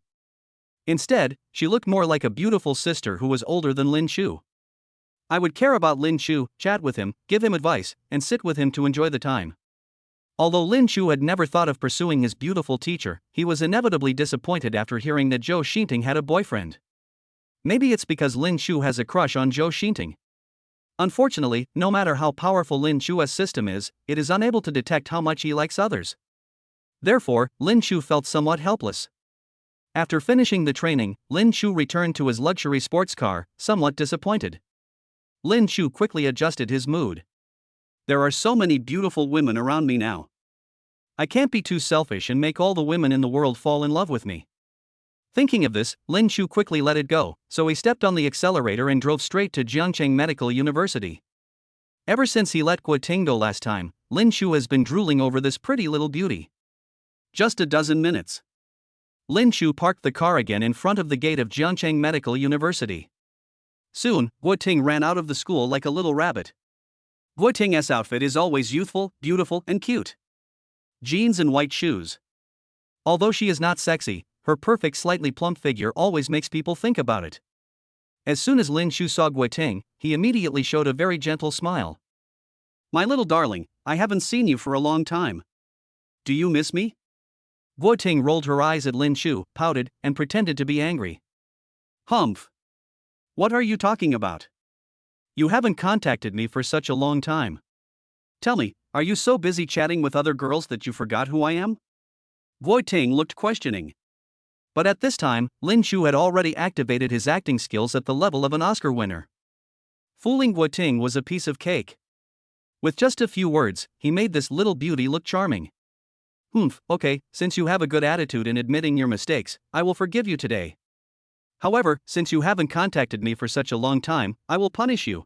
Instead, she looked more like a beautiful sister who was older than Lin Shu. I would care about Lin Shu, chat with him, give him advice, and sit with him to enjoy the time. Although Lin Shu had never thought of pursuing his beautiful teacher, he was inevitably disappointed after hearing that Zhou Xinting had a boyfriend. Maybe it's because Lin Shu has a crush on Zhou Xinting. Unfortunately, no matter how powerful Lin Shu's system is, it is unable to detect how much he likes others. Therefore, Lin Shu felt somewhat helpless. After finishing the training, Lin Shu returned to his luxury sports car, somewhat disappointed. Lin Shu quickly adjusted his mood. There are so many beautiful women around me now. I can't be too selfish and make all the women in the world fall in love with me. Thinking of this, Lin Shu quickly let it go, so he stepped on the accelerator and drove straight to Jiangcheng Medical University. Ever since he let Guo Ting go last time, Lin Shu has been drooling over this pretty little beauty. Just a dozen minutes. Lin Shu parked the car again in front of the gate of Jiangcheng Medical University. Soon, Guo Ting ran out of the school like a little rabbit. Guo Ting's outfit is always youthful, beautiful, and cute. Jeans and white shoes. Although she is not sexy, her perfect slightly plump figure always makes people think about it. As soon as Lin Shu saw Guo Ting, he immediately showed a very gentle smile. My little darling, I haven't seen you for a long time. Do you miss me? Guo Ting rolled her eyes at Lin Shu, pouted, and pretended to be angry. Humph. What are you talking about? You haven't contacted me for such a long time. Tell me, are you so busy chatting with other girls that you forgot who I am? Guo Ting looked questioning. But at this time, Lin Shu had already activated his acting skills at the level of an Oscar winner. Fooling Guo Ting was a piece of cake. With just a few words, he made this little beauty look charming. Okay, since you have a good attitude in admitting your mistakes, I will forgive you today. However, since you haven't contacted me for such a long time, I will punish you.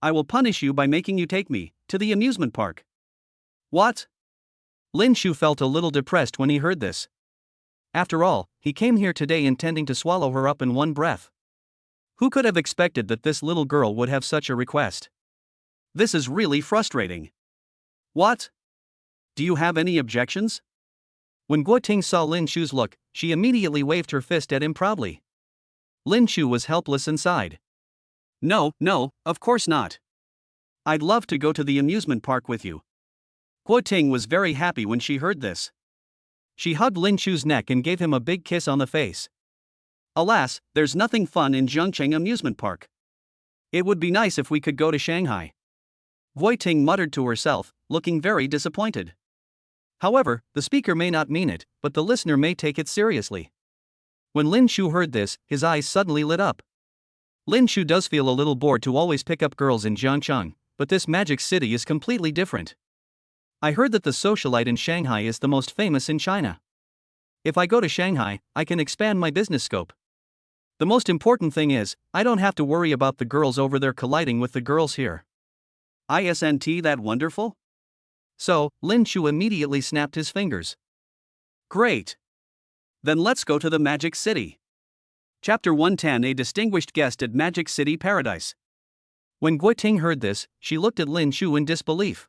I will punish you by making you take me to the amusement park. What? Lin Shu felt a little depressed when he heard this. After all, he came here today intending to swallow her up in one breath. Who could have expected that this little girl would have such a request? This is really frustrating. What? Do you have any objections? When Guo Ting saw Lin Shu's look, she immediately waved her fist at him proudly. Lin Shu was helpless inside. No, of course not. I'd love to go to the amusement park with you. Guo Ting was very happy when she heard this. She hugged Lin Shu's neck and gave him a big kiss on the face. Alas, there's nothing fun in Jiangcheng amusement park. It would be nice if we could go to Shanghai. Guo Ting muttered to herself, looking very disappointed. However, the speaker may not mean it, but the listener may take it seriously. When Lin Shu heard this, his eyes suddenly lit up. Lin Shu does feel a little bored to always pick up girls in Jiangcheng, but this magic city is completely different. I heard that the socialite in Shanghai is the most famous in China. If I go to Shanghai, I can expand my business scope. The most important thing is, I don't have to worry about the girls over there colliding with the girls here. Isn't that wonderful? So, Lin Shu immediately snapped his fingers. Great. Then let's go to the Magic City. Chapter 110: A distinguished guest at Magic City Paradise. When Guo Ting heard this, she looked at Lin Shu in disbelief.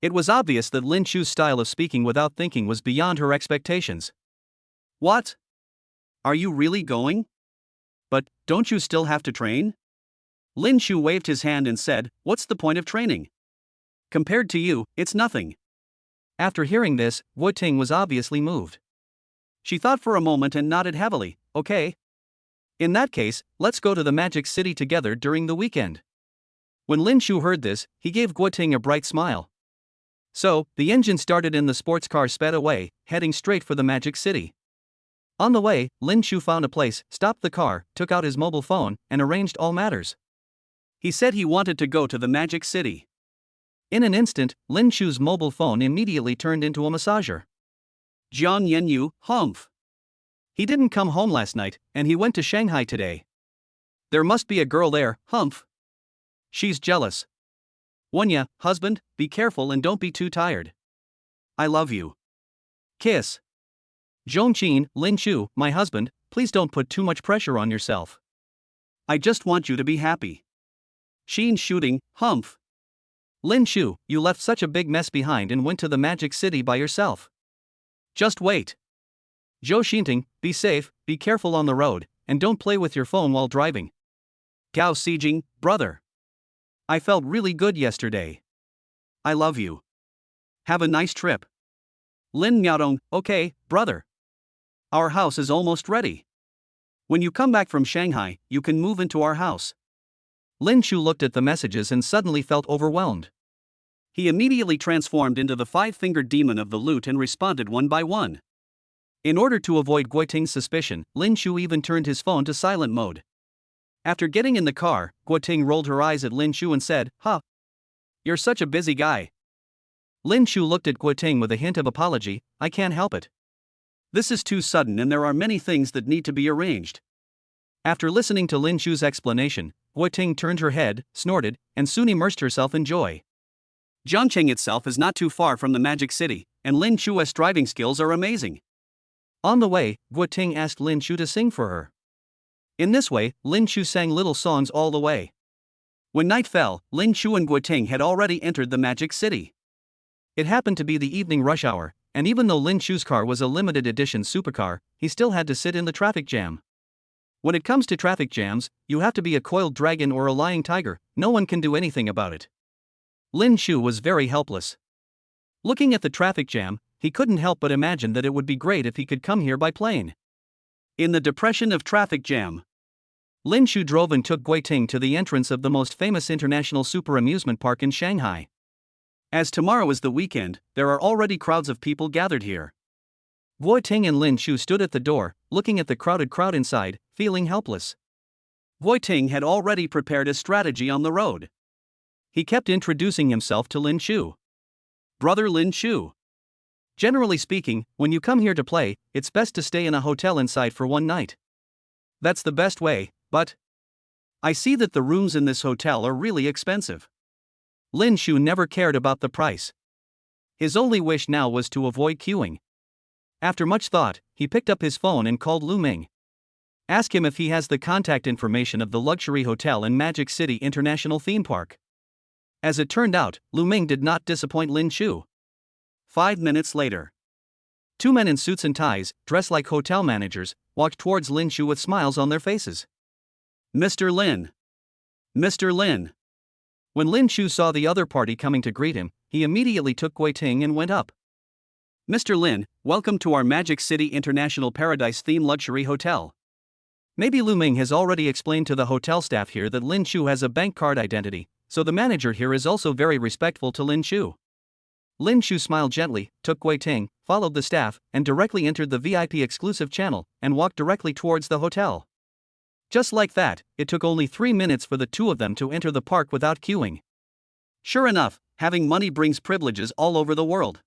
It was obvious that Lin Shu's style of speaking without thinking was beyond her expectations. What? Are you really going? But, don't you still have to train? Lin Shu waved his hand and said, what's the point of training? Compared to you, it's nothing. After hearing this, Guo Ting was obviously moved. She thought for a moment and nodded heavily. Okay. In that case, let's go to the Magic City together during the weekend. When Lin Shu heard this, he gave Guo Ting a bright smile. So, the engine started and the sports car sped away, heading straight for the Magic City. On the way, Lin Shu found a place, stopped the car, took out his mobile phone, and arranged all matters. He said he wanted to go to the Magic City. In an instant, Lin Shu's mobile phone immediately turned into a massager. Jiang Yanyu, humph. He didn't come home last night, and he went to Shanghai today. There must be a girl there, humph. She's jealous. Wanya, husband, be careful and don't be too tired. I love you. Kiss. Zhongqin, Lin Chu, my husband, please don't put too much pressure on yourself. I just want you to be happy. Sheen shooting, humph. Lin Chu, you left such a big mess behind and went to the Magic City by yourself. Just wait. Zhou Xinting, be safe, be careful on the road, and don't play with your phone while driving. Gao Xijing, brother. I felt really good yesterday. I love you. Have a nice trip. Lin Miaodong, okay, brother. Our house is almost ready. When you come back from Shanghai, you can move into our house. Lin Chu looked at the messages and suddenly felt overwhelmed. He immediately transformed into the five-fingered demon of the lute and responded one by one. In order to avoid Guoting's suspicion, Lin Chu even turned his phone to silent mode. After getting in the car, Guoting rolled her eyes at Lin Chu and said, "Huh. You're such a busy guy." Lin Chu looked at Guoting with a hint of apology, "I can't help it. This is too sudden and there are many things that need to be arranged." After listening to Lin Chu's explanation, Guoting turned her head, snorted, and soon immersed herself in joy. Jiangcheng itself is not too far from the Magic City, and Lin Chu's driving skills are amazing. On the way, Guoting asked Lin Chu to sing for her. In this way, Lin Chu sang little songs all the way. When night fell, Lin Chu and Guoting had already entered the Magic City. It happened to be the evening rush hour, and even though Lin Chu's car was a limited edition supercar, he still had to sit in the traffic jam. When it comes to traffic jams, you have to be a coiled dragon or a lying tiger, no one can do anything about it. Lin Chu was very helpless. Looking at the traffic jam, he couldn't help but imagine that it would be great if he could come here by plane. In the depression of traffic jam, Lin Chu drove and took Guoting to the entrance of the most famous international super amusement park in Shanghai. As tomorrow is the weekend, there are already crowds of people gathered here. Guoting and Lin Chu stood at the door, looking at the crowded crowd inside, feeling helpless. Guoting had already prepared a strategy on the road. He kept introducing himself to Lin Chu. Brother Lin Chu. Generally speaking, when you come here to play, it's best to stay in a hotel inside for one night. That's the best way, but I see that the rooms in this hotel are really expensive. Lin Chu never cared about the price. His only wish now was to avoid queuing. After much thought, he picked up his phone and called Lu Ming. Ask him if he has the contact information of the luxury hotel in Magic City International Theme Park. As it turned out, Lu Ming did not disappoint Lin Chu. 5 minutes later, two men in suits and ties, dressed like hotel managers, walked towards Lin Chu with smiles on their faces. Mr. Lin. Mr. Lin. When Lin Chu saw the other party coming to greet him, he immediately took Guoting and went up. Mr. Lin, welcome to our Magic City International Paradise Theme Luxury Hotel. Maybe Lu Ming has already explained to the hotel staff here that Lin Chu has a bank card identity, so the manager here is also very respectful to Lin Chu. Lin Chu smiled gently, took Guoting, followed the staff, and directly entered the VIP exclusive channel, and walked directly towards the hotel. Just like that, it took only 3 minutes for the two of them to enter the park without queuing. Sure enough, having money brings privileges all over the world.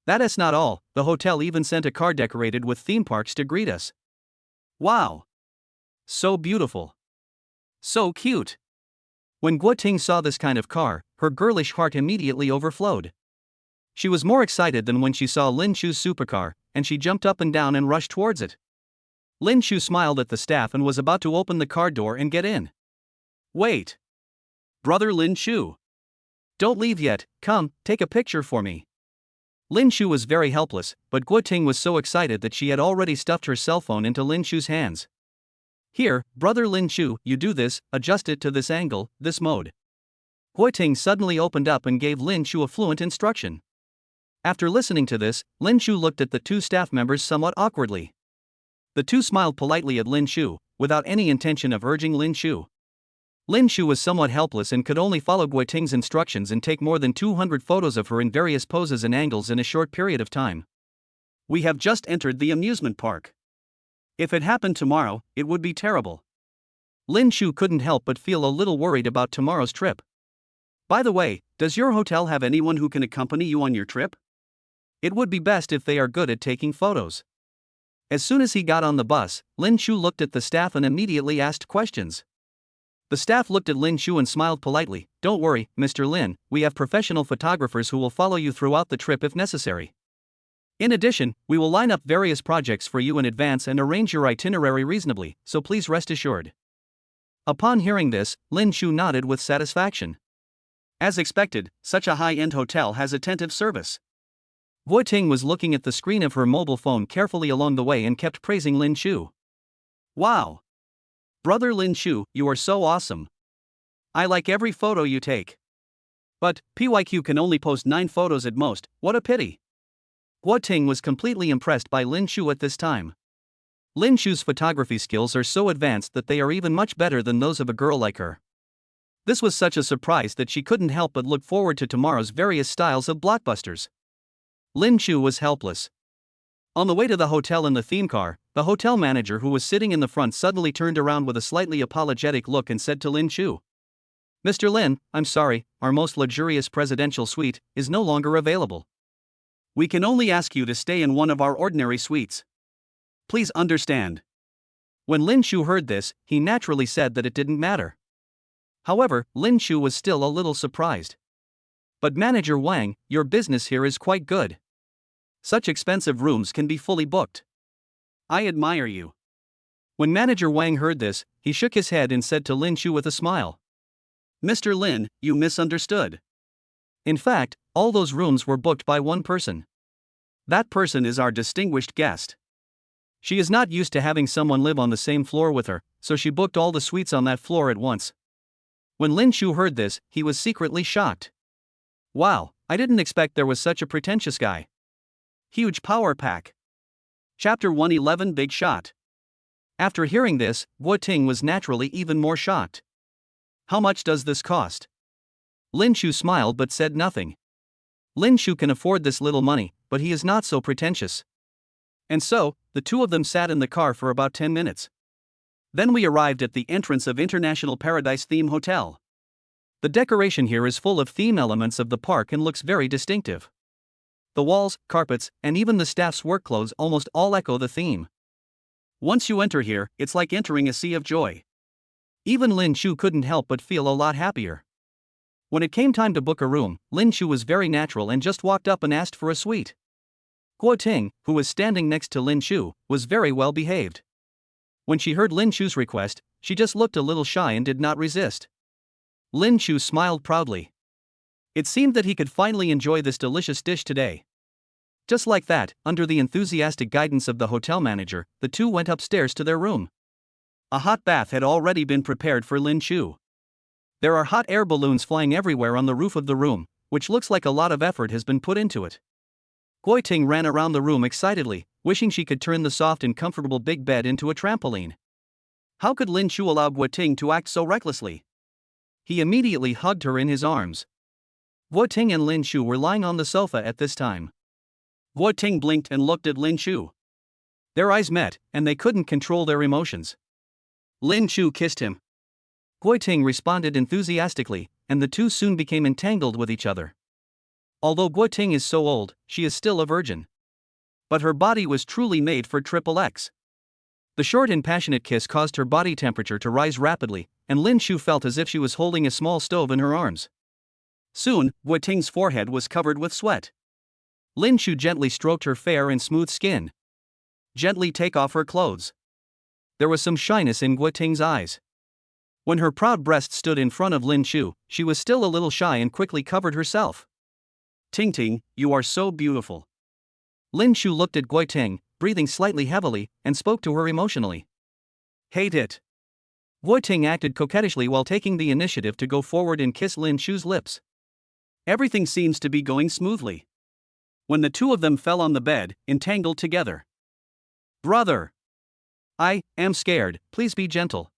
That is not all, the hotel even sent a car decorated with theme parks to greet us. Wow! So beautiful. So cute. When Guoting saw this kind of car, her girlish heart immediately overflowed. She was more excited than when she saw Lin Chu's supercar, and she jumped up and down and rushed towards it. Lin Chu smiled at the staff and was about to open the car door and get in. Wait. Brother Lin Chu. Don't leave yet, come, take a picture for me. Lin Chu was very helpless, but Guoting was so excited that she had already stuffed her cell phone into Lin Chu's hands. Here, brother Lin Chu, you do this, adjust it to this angle, this mode. Guoting suddenly opened up and gave Lin Chu a fluent instruction. After listening to this, Lin Chu looked at the two staff members somewhat awkwardly. The two smiled politely at Lin Chu, without any intention of urging Lin Chu. Lin Chu was somewhat helpless and could only follow Guoting's instructions and take more than 200 photos of her in various poses and angles in a short period of time. We have just entered the amusement park. If it happened tomorrow, it would be terrible. Lin Chu couldn't help but feel a little worried about tomorrow's trip. By the way, does your hotel have anyone who can accompany you on your trip? It would be best if they are good at taking photos. As soon as he got on the bus, Lin Shu looked at the staff and immediately asked questions. The staff looked at Lin Shu and smiled politely. "Don't worry, Mr. Lin, we have professional photographers who will follow you throughout the trip if necessary. In addition, we will line up various projects for you in advance and arrange your itinerary reasonably, so please rest assured." Upon hearing this, Lin Shu nodded with satisfaction. As expected, such a high-end hotel has attentive service. Guo Ting was looking at the screen of her mobile phone carefully along the way and kept praising Lin Shu. "Wow! Brother Lin Shu, you are so awesome. I like every photo you take. But, PYQ can only post 9 photos at most, what a pity." Guo Ting was completely impressed by Lin Shu at this time. Lin Shu's photography skills are so advanced that they are even much better than those of a girl like her. This was such a surprise that she couldn't help but look forward to tomorrow's various styles of blockbusters. Lin Shu was helpless. On the way to the hotel in the theme car, the hotel manager who was sitting in the front suddenly turned around with a slightly apologetic look and said to Lin Shu, "Mr. Lin, I'm sorry, our most luxurious presidential suite is no longer available. We can only ask you to stay in one of our ordinary suites. Please understand." When Lin Shu heard this, he naturally said that it didn't matter. However, Lin Shu was still a little surprised. "But Manager Wang, your business here is quite good. Such expensive rooms can be fully booked. I admire you." When Manager Wang heard this, he shook his head and said to Lin Shu with a smile, "Mr. Lin, you misunderstood. In fact, all those rooms were booked by one person. That person is our distinguished guest. She is not used to having someone live on the same floor with her, so she booked all the suites on that floor at once." When Lin Shu heard this, he was secretly shocked. "Wow, I didn't expect there was such a pretentious guy. Huge power pack." Chapter 111 Big Shot. After hearing this, Guo Ting was naturally even more shocked. "How much does this cost?" Lin Shu smiled but said nothing. Lin Shu can afford this little money, but he is not so pretentious. And so, the two of them sat in the car for about 10 minutes. Then we arrived at the entrance of International Paradise Theme Hotel. The decoration here is full of theme elements of the park and looks very distinctive. The walls, carpets, and even the staff's work clothes almost all echo the theme. Once you enter here, it's like entering a sea of joy. Even Lin Shu couldn't help but feel a lot happier. When it came time to book a room, Lin Shu was very natural and just walked up and asked for a suite. Guo Ting, who was standing next to Lin Shu, was very well behaved. When she heard Lin Shu's request, she just looked a little shy and did not resist. Lin Shu smiled proudly. It seemed that he could finally enjoy this delicious dish today. Just like that, under the enthusiastic guidance of the hotel manager, the two went upstairs to their room. A hot bath had already been prepared for Lin Shu. There are hot air balloons flying everywhere on the roof of the room, which looks like a lot of effort has been put into it. Guo Ting ran around the room excitedly, wishing she could turn the soft and comfortable big bed into a trampoline. How could Lin Shu allow Guo Ting to act so recklessly? He immediately hugged her in his arms. Guo Ting and Lin Shu were lying on the sofa at this time. Guo Ting blinked and looked at Lin Shu. Their eyes met, and they couldn't control their emotions. Lin Shu kissed him. Guo Ting responded enthusiastically, and the two soon became entangled with each other. Although Guo Ting is so old, she is still a virgin. But her body was truly made for XXX. The short and passionate kiss caused her body temperature to rise rapidly, and Lin Shu felt as if she was holding a small stove in her arms. Soon, Guo Ting's forehead was covered with sweat. Lin Shu gently stroked her fair and smooth skin. "Gently take off her clothes." There was some shyness in Guo Ting's eyes. When her proud breast stood in front of Lin Shu, she was still a little shy and quickly covered herself. "Ting Ting, you are so beautiful." Lin Shu looked at Guo Ting, breathing slightly heavily, and spoke to her emotionally. "Hate it." Guo Ting acted coquettishly while taking the initiative to go forward and kiss Lin Shu's lips. Everything seems to be going smoothly. When the two of them fell on the bed, entangled together. "Brother! I am scared, please be gentle."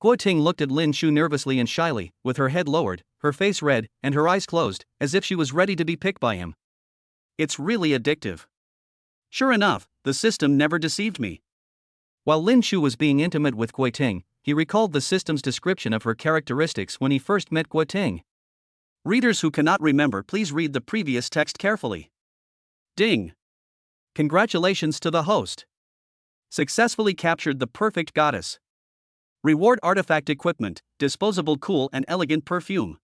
Guo Ting looked at Lin Shu nervously and shyly, with her head lowered, her face red, and her eyes closed, as if she was ready to be picked by him. It's really addictive. Sure enough, the system never deceived me. While Lin Shu was being intimate with Guo Ting, he recalled the system's description of her characteristics when he first met Guo Ting. Readers who cannot remember, please read the previous text carefully. Ding! Congratulations to the host. Successfully captured the perfect goddess. Reward artifact equipment, disposable cool and elegant perfume.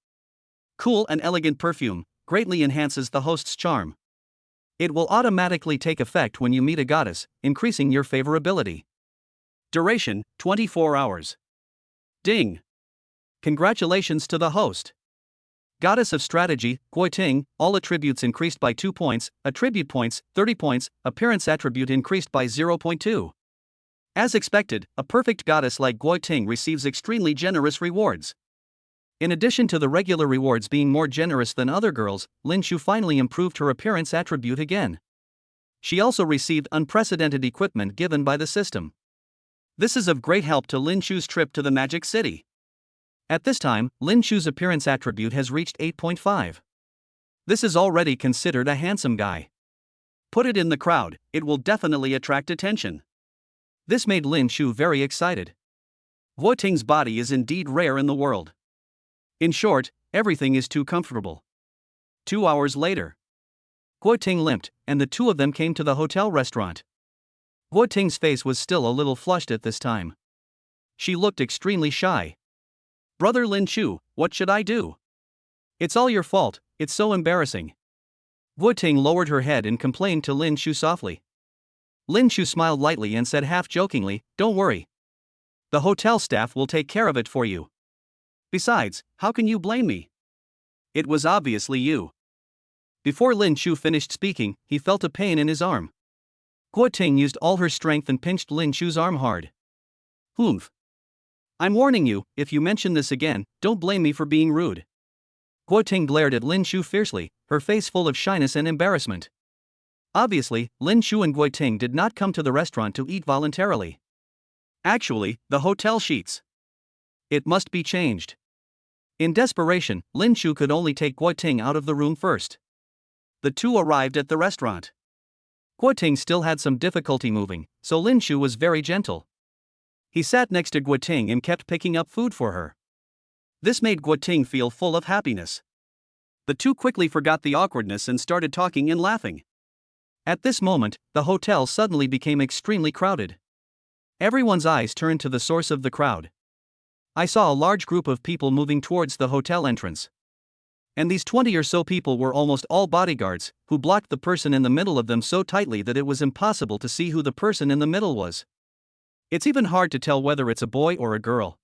Cool and elegant perfume greatly enhances the host's charm. It will automatically take effect when you meet a goddess, increasing your favorability. Duration, 24 hours. Ding! Congratulations to the host. Goddess of Strategy, Guiting, all attributes increased by 2 points, attribute points, 30 points, appearance attribute increased by 0.2. As expected, a perfect goddess like Guiting receives extremely generous rewards. In addition to the regular rewards being more generous than other girls, Lin Shu finally improved her appearance attribute again. She also received unprecedented equipment given by the system. This is of great help to Lin Shu's trip to the Magic City. At this time, Lin Shu's appearance attribute has reached 8.5. This is already considered a handsome guy. Put it in the crowd, it will definitely attract attention. This made Lin Shu very excited. Guiting's body is indeed rare in the world. In short, everything is too comfortable. 2 hours later, Guiting limped, and the two of them came to the hotel restaurant. Guiting's face was still a little flushed at this time. She looked extremely shy. Brother Lin Shu, what should I do? It's all your fault, it's so embarrassing. Guiting lowered her head and complained to Lin Shu softly. Lin Shu smiled lightly and said half jokingly, "Don't worry. The hotel staff will take care of it for you. Besides, how can you blame me? It was obviously you." Before Lin Shu finished speaking, he felt a pain in his arm. Guiting used all her strength and pinched Lin Shu's arm hard. "Humph. I'm warning you, if you mention this again, don't blame me for being rude." Guiting glared at Lin Shu fiercely, her face full of shyness and embarrassment. Obviously, Lin Shu and Guiting did not come to the restaurant to eat voluntarily. Actually, the hotel sheets. It must be changed. In desperation, Lin Shu could only take Guiting out of the room first. The two arrived at the restaurant. Guiting still had some difficulty moving, so Lin Shu was very gentle. He sat next to Guiting and kept picking up food for her. This made Guiting feel full of happiness. The two quickly forgot the awkwardness and started talking and laughing. At this moment, the hotel suddenly became extremely crowded. Everyone's eyes turned to the source of the crowd. I saw a large group of people moving towards the hotel entrance. And these 20 or so people were almost all bodyguards, who blocked the person in the middle of them so tightly that it was impossible to see who the person in the middle was. It's even hard to tell whether it's a boy or a girl.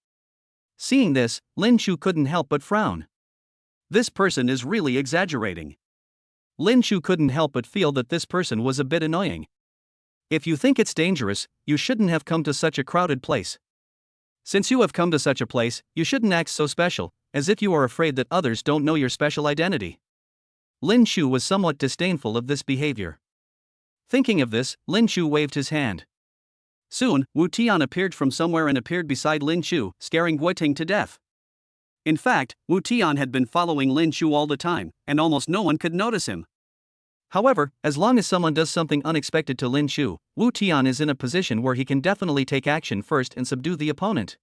Seeing this, Lin Shu couldn't help but frown. This person is really exaggerating. Lin Shu couldn't help but feel that this person was a bit annoying. If you think it's dangerous, you shouldn't have come to such a crowded place. Since you have come to such a place, you shouldn't act so special, as if you are afraid that others don't know your special identity. Lin Shu was somewhat disdainful of this behavior. Thinking of this, Lin Shu waved his hand. Soon, Wu Tian appeared from somewhere and appeared beside Lin Shu, scaring Guiting to death. In fact, Wu Tian had been following Lin Shu all the time, and almost no one could notice him. However, as long as someone does something unexpected to Lin Shu, Wu Tian is in a position where he can definitely take action first and subdue the opponent.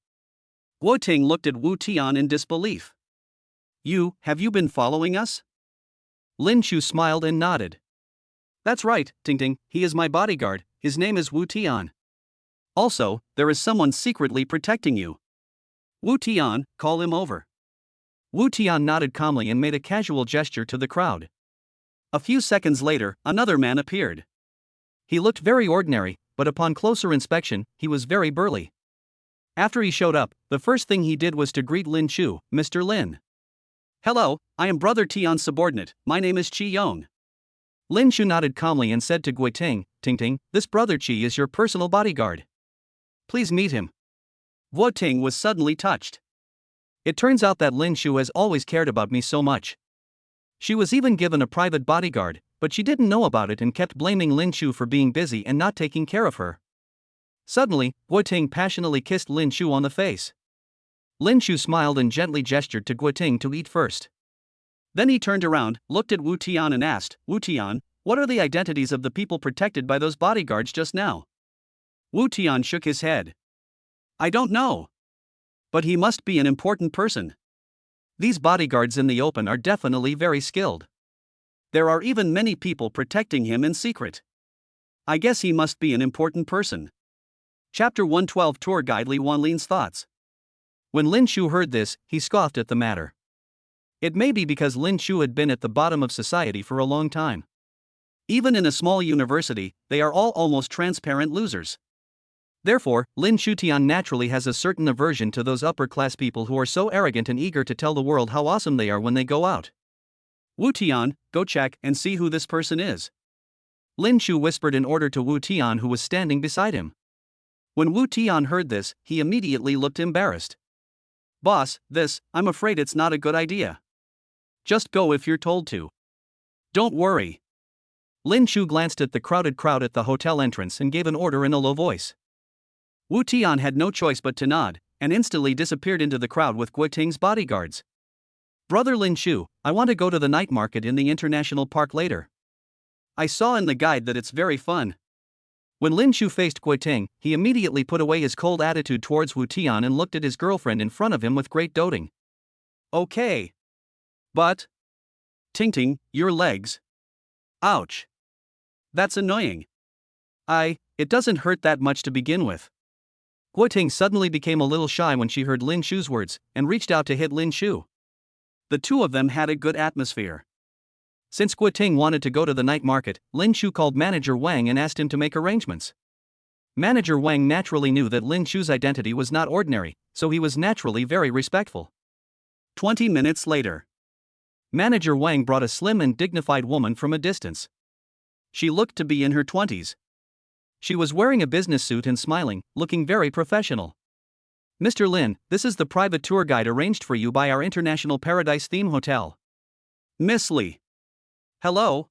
Guiting looked at Wu Tian in disbelief. Have you been following us?" Lin Shu smiled and nodded. "That's right, Ting, he is my bodyguard, his name is Wu Tian. Also, there is someone secretly protecting you. Wu Tian, call him over." Wu Tian nodded calmly and made a casual gesture to the crowd. A few seconds later, another man appeared. He looked very ordinary, but upon closer inspection, he was very burly. After he showed up, the first thing he did was to greet Lin Shu, "Mr. Lin." "Hello, I am Brother Tian's subordinate, my name is Qi Yong." Lin Shu nodded calmly and said to Guiting, "Ting, this Brother Qi is your personal bodyguard. Please meet him." Guiting was suddenly touched. It turns out that Lin Shu has always cared about me so much. She was even given a private bodyguard, but she didn't know about it and kept blaming Lin Shu for being busy and not taking care of her. Suddenly, Guiting passionately kissed Lin Shu on the face. Lin Shu smiled and gently gestured to Guiting to eat first. Then he turned around, looked at Wu Tian and asked, "Wu Tian, what are the identities of the people protected by those bodyguards just now?" Wu Tian shook his head. "I don't know. But he must be an important person. These bodyguards in the open are definitely very skilled. There are even many people protecting him in secret. I guess he must be an important person." Chapter 112 Tour Guide Li Wanlin's Thoughts. When Lin Shu heard this, he scoffed at the matter. It may be because Lin Shu had been at the bottom of society for a long time. Even in a small university, they are all almost transparent losers. Therefore, Lin Shutian naturally has a certain aversion to those upper-class people who are so arrogant and eager to tell the world how awesome they are when they go out. Wu Tian, go check and see who this person is. Lin Shu whispered an order to Wu Tian, who was standing beside him. When Wu Tian heard this, he immediately looked embarrassed. Boss, I'm afraid it's not a good idea. Just go if you're told to. Don't worry. Lin Shu glanced at the crowded crowd at the hotel entrance and gave an order in a low voice. Wu Tian had no choice but to nod, and instantly disappeared into the crowd with Guo Ting's bodyguards. Brother Lin Shu, I want to go to the night market in the International Park later. I saw in the guide that it's very fun. When Lin Shu faced Guo Ting, he immediately put away his cold attitude towards Wu Tian and looked at his girlfriend in front of him with great doting. Okay. But. Ting, your legs. Ouch. That's annoying. It doesn't hurt that much to begin with. Guo Ting suddenly became a little shy when she heard Lin Shu's words, and reached out to hit Lin Shu. The two of them had a good atmosphere. Since Guo Ting wanted to go to the night market, Lin Shu called Manager Wang and asked him to make arrangements. Manager Wang naturally knew that Lin Shu's identity was not ordinary, so he was naturally very respectful. 20 minutes later. Manager Wang brought a slim and dignified woman from a distance. She looked to be in her 20s. She was wearing a business suit and smiling, looking very professional. Mr. Lin, this is the private tour guide arranged for you by our International Paradise Theme Hotel. Miss Li. Hello?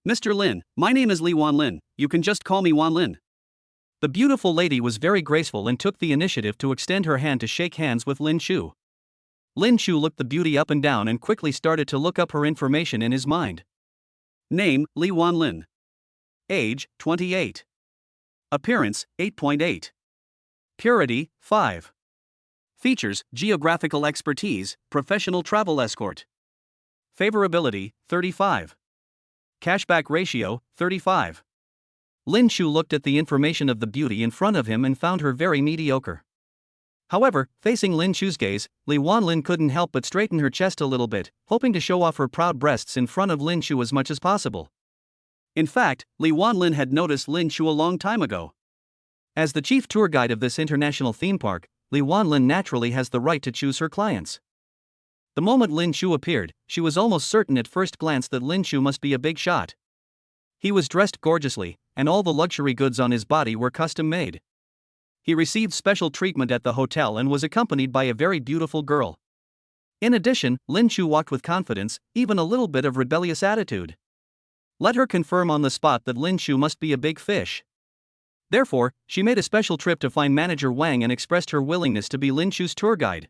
Mr. Lin, my name is Li Wanlin, you can just call me Wanlin. The beautiful lady was very graceful and took the initiative to extend her hand to shake hands with Lin Shu. Lin Shu looked the beauty up and down and quickly started to look up her information in his mind. Name, Li Wanlin. Age, 28. Appearance, 8.8. Purity, 5. Features, geographical expertise, professional travel escort. Favorability, 35. Cashback ratio, 35. Lin Shu looked at the information of the beauty in front of him and found her very mediocre. However, facing Lin Shu's gaze, Li Wanlin couldn't help but straighten her chest a little bit, hoping to show off her proud breasts in front of Lin Shu as much as possible. In fact, Li Wanlin had noticed Lin Shu a long time ago. As the chief tour guide of this international theme park, Li Wanlin naturally has the right to choose her clients. The moment Lin Shu appeared, she was almost certain at first glance that Lin Shu must be a big shot. He was dressed gorgeously, and all the luxury goods on his body were custom-made. He received special treatment at the hotel and was accompanied by a very beautiful girl. In addition, Lin Shu walked with confidence, even a little bit of rebellious attitude. Let her confirm on the spot that Lin Shu must be a big fish. Therefore, she made a special trip to find Manager Wang and expressed her willingness to be Lin Shu's tour guide.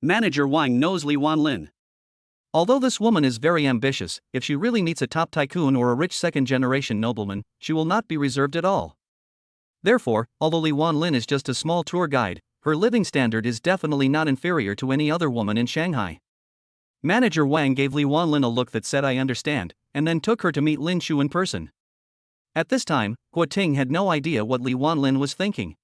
Manager Wang knows Li Wanlin. Although this woman is very ambitious, if she really meets a top tycoon or a rich second-generation nobleman, she will not be reserved at all. Therefore, although Li Wanlin is just a small tour guide, her living standard is definitely not inferior to any other woman in Shanghai. Manager Wang gave Li Wanlin a look that said I understand, and then took her to meet Lin Shu in person. At this time, Guo Ting had no idea what Li Wanlin was thinking.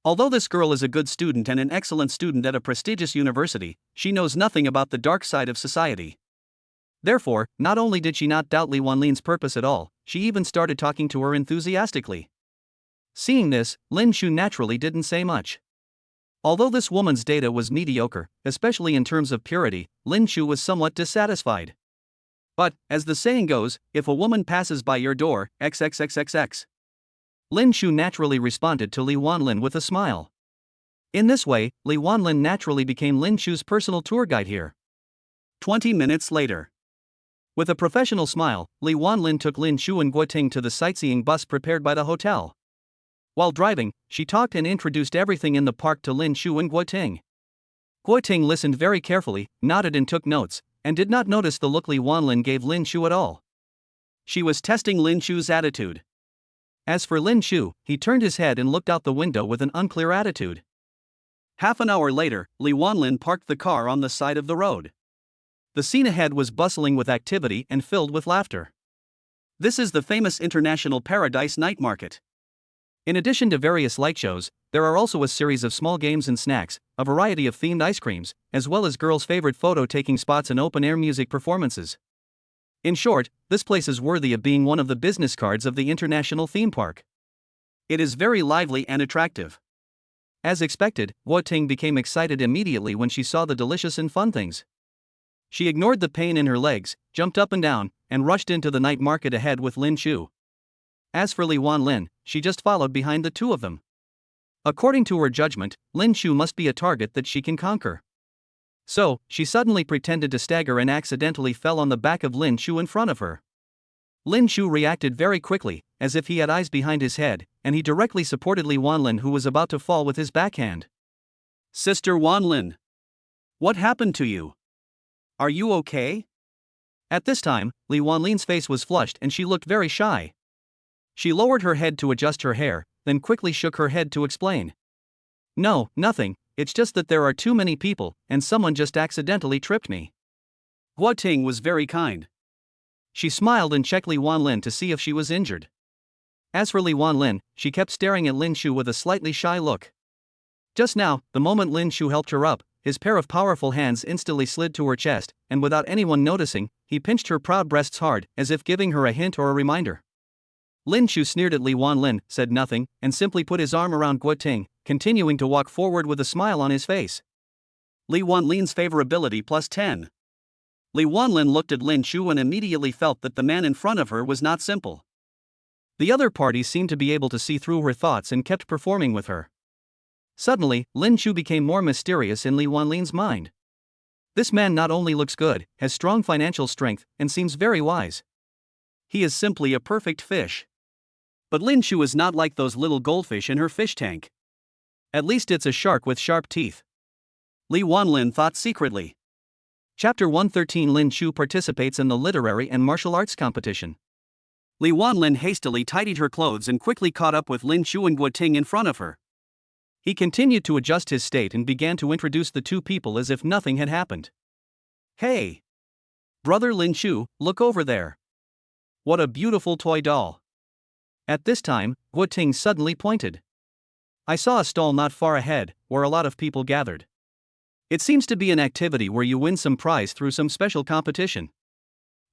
Although this girl is a good student and an excellent student at a prestigious university, she knows nothing about the dark side of society. Therefore, not only did she not doubt Li Wanlin's purpose at all, she even started talking to her enthusiastically. Seeing this, Lin Shu naturally didn't say much. Although this woman's data was mediocre, especially in terms of purity, Lin Shu was somewhat dissatisfied. But, as the saying goes, if a woman passes by your door, XXXXX. Lin Shu naturally responded to Li Wanlin with a smile. In this way, Li Wanlin naturally became Lin Shu's personal tour guide here. 20 minutes later. With a professional smile, Li Wanlin took Lin Shu and Guo Ting to the sightseeing bus prepared by the hotel. While driving, she talked and introduced everything in the park to Lin Shu and Guo Ting. Guo Ting listened very carefully, nodded and took notes, and did not notice the look Li Wanlin gave Lin Shu at all. She was testing Lin Shu's attitude. As for Lin Shu, he turned his head and looked out the window with an unclear attitude. Half an hour later, Li Wanlin parked the car on the side of the road. The scene ahead was bustling with activity and filled with laughter. This is the famous International Paradise Night Market. In addition to various light shows, there are also a series of small games and snacks, a variety of themed ice creams, as well as girls' favorite photo-taking spots and open-air music performances. In short, this place is worthy of being one of the business cards of the international theme park. It is very lively and attractive. As expected, Ting became excited immediately when she saw the delicious and fun things. She ignored the pain in her legs, jumped up and down, and rushed into the night market ahead with Lin Chu. As for Li Wanlin, she just followed behind the two of them. According to her judgment, Lin Chu must be a target that she can conquer. So, she suddenly pretended to stagger and accidentally fell on the back of Lin Chu in front of her. Lin Chu reacted very quickly, as if he had eyes behind his head, and he directly supported Li Wanlin, who was about to fall, with his backhand. "Sister Wanlin, what happened to you? Are you okay?" At this time, Li Wanlin's face was flushed and she looked very shy. She lowered her head to adjust her hair, then quickly shook her head to explain. "No, nothing, it's just that there are too many people, and someone just accidentally tripped me." Ting was very kind. She smiled and checked Li Wanlin to see if she was injured. As for Li Wanlin, she kept staring at Lin Chu with a slightly shy look. Just now, the moment Lin Chu helped her up, his pair of powerful hands instantly slid to her chest, and without anyone noticing, he pinched her proud breasts hard, as if giving her a hint or a reminder. Lin Chu sneered at Li Wanlin, said nothing, and simply put his arm around Ting, continuing to walk forward with a smile on his face. Li Wanlin's favorability plus 10. Li Wanlin looked at Lin Chu and immediately felt that the man in front of her was not simple. The other parties seemed to be able to see through her thoughts and kept performing with her. Suddenly, Lin Chu became more mysterious in Li Wanlin's mind. This man not only looks good, has strong financial strength, and seems very wise. He is simply a perfect fish. But Lin Chu is not like those little goldfish in her fish tank. At least it's a shark with sharp teeth. Li Wanlin thought secretly. Chapter 113. Lin Chu participates in the literary and martial arts competition. Li Wanlin hastily tidied her clothes and quickly caught up with Lin Chu and Ting in front of her. He continued to adjust his state and began to introduce the two people as if nothing had happened. "Hey! Brother Lin Chu, look over there. What a beautiful toy doll." At this time, Ting suddenly pointed. "I saw a stall not far ahead, where a lot of people gathered. It seems to be an activity where you win some prize through some special competition."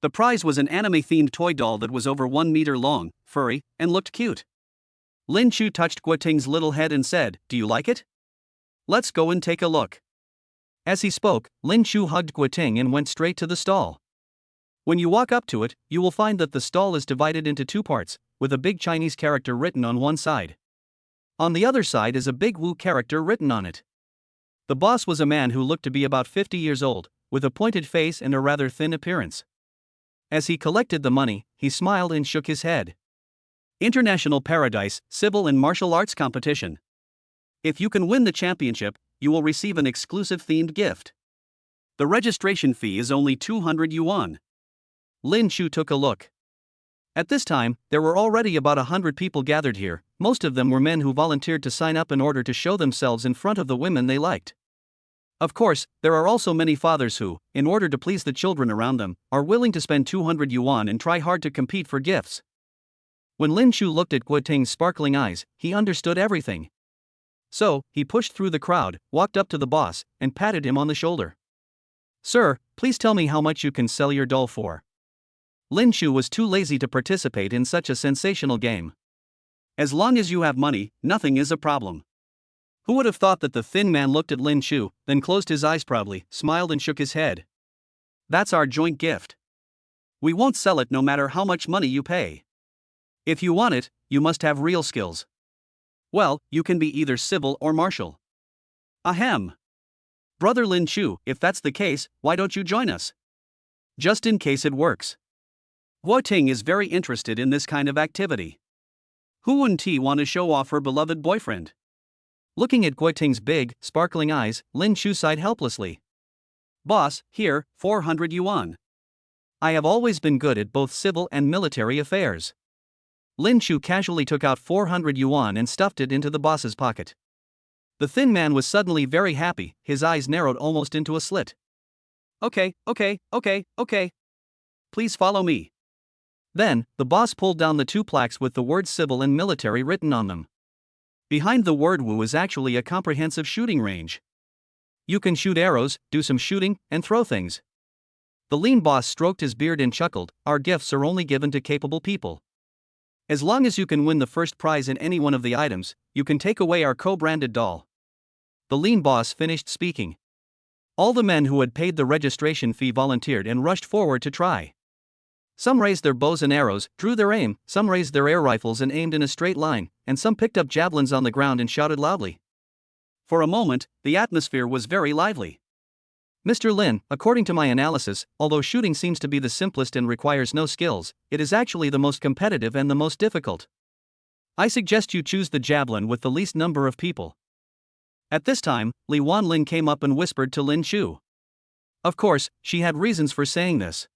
The prize was an anime-themed toy doll that was over 1 meter long, furry, and looked cute. Lin Chu touched Ting's little head and said, "Do you like it? Let's go and take a look." As he spoke, Lin Chu hugged Ting and went straight to the stall. When you walk up to it, you will find that the stall is divided into two parts, with a big Chinese character written on one side. On the other side is a big Wu character written on it. The boss was a man who looked to be about 50 years old, with a pointed face and a rather thin appearance. As he collected the money, he smiled and shook his head. International Paradise, Civil and Martial Arts Competition. If you can win the championship, you will receive an exclusive themed gift. The registration fee is only 200 yuan. Lin Chu took a look. At this time, there were already about 100 people gathered here. Most of them were men who volunteered to sign up in order to show themselves in front of the women they liked. Of course, there are also many fathers who, in order to please the children around them, are willing to spend 200 yuan and try hard to compete for gifts. When Lin Chu looked at Ting's sparkling eyes, he understood everything. So, he pushed through the crowd, walked up to the boss, and patted him on the shoulder. "Sir, please tell me how much you can sell your doll for." Lin Chu was too lazy to participate in such a sensational game. "As long as you have money, nothing is a problem." Who would have thought that the thin man looked at Lin Chu, then closed his eyes proudly, smiled and shook his head. "That's our joint gift. We won't sell it no matter how much money you pay. If you want it, you must have real skills. Well, you can be either civil or martial." "Ahem. Brother Lin Chu, if that's the case, why don't you join us? Just in case it works." Ting is very interested in this kind of activity. Who wouldn't want to show off her beloved boyfriend? Looking at Ting's big, sparkling eyes, Lin Chu sighed helplessly. "Boss, here, 400 yuan. I have always been good at both civil and military affairs." Lin Chu casually took out 400 yuan and stuffed it into the boss's pocket. The thin man was suddenly very happy, his eyes narrowed almost into a slit. Okay. Please follow me." Then, the boss pulled down the two plaques with the words civil and military written on them. Behind the word woo is actually a comprehensive shooting range. You can shoot arrows, do some shooting, and throw things. The lean boss stroked his beard and chuckled, "Our gifts are only given to capable people. As long as you can win the first prize in any one of the items, you can take away our co-branded doll." The lean boss finished speaking. All the men who had paid the registration fee volunteered and rushed forward to try. Some raised their bows and arrows, drew their aim, some raised their air rifles and aimed in a straight line, and some picked up javelins on the ground and shouted loudly. For a moment, the atmosphere was very lively. "Mr. Lin, according to my analysis, although shooting seems to be the simplest and requires no skills, it is actually the most competitive and the most difficult. I suggest you choose the javelin with the least number of people." At this time, Li Wanlin came up and whispered to Lin Shu. Of course, she had reasons for saying this.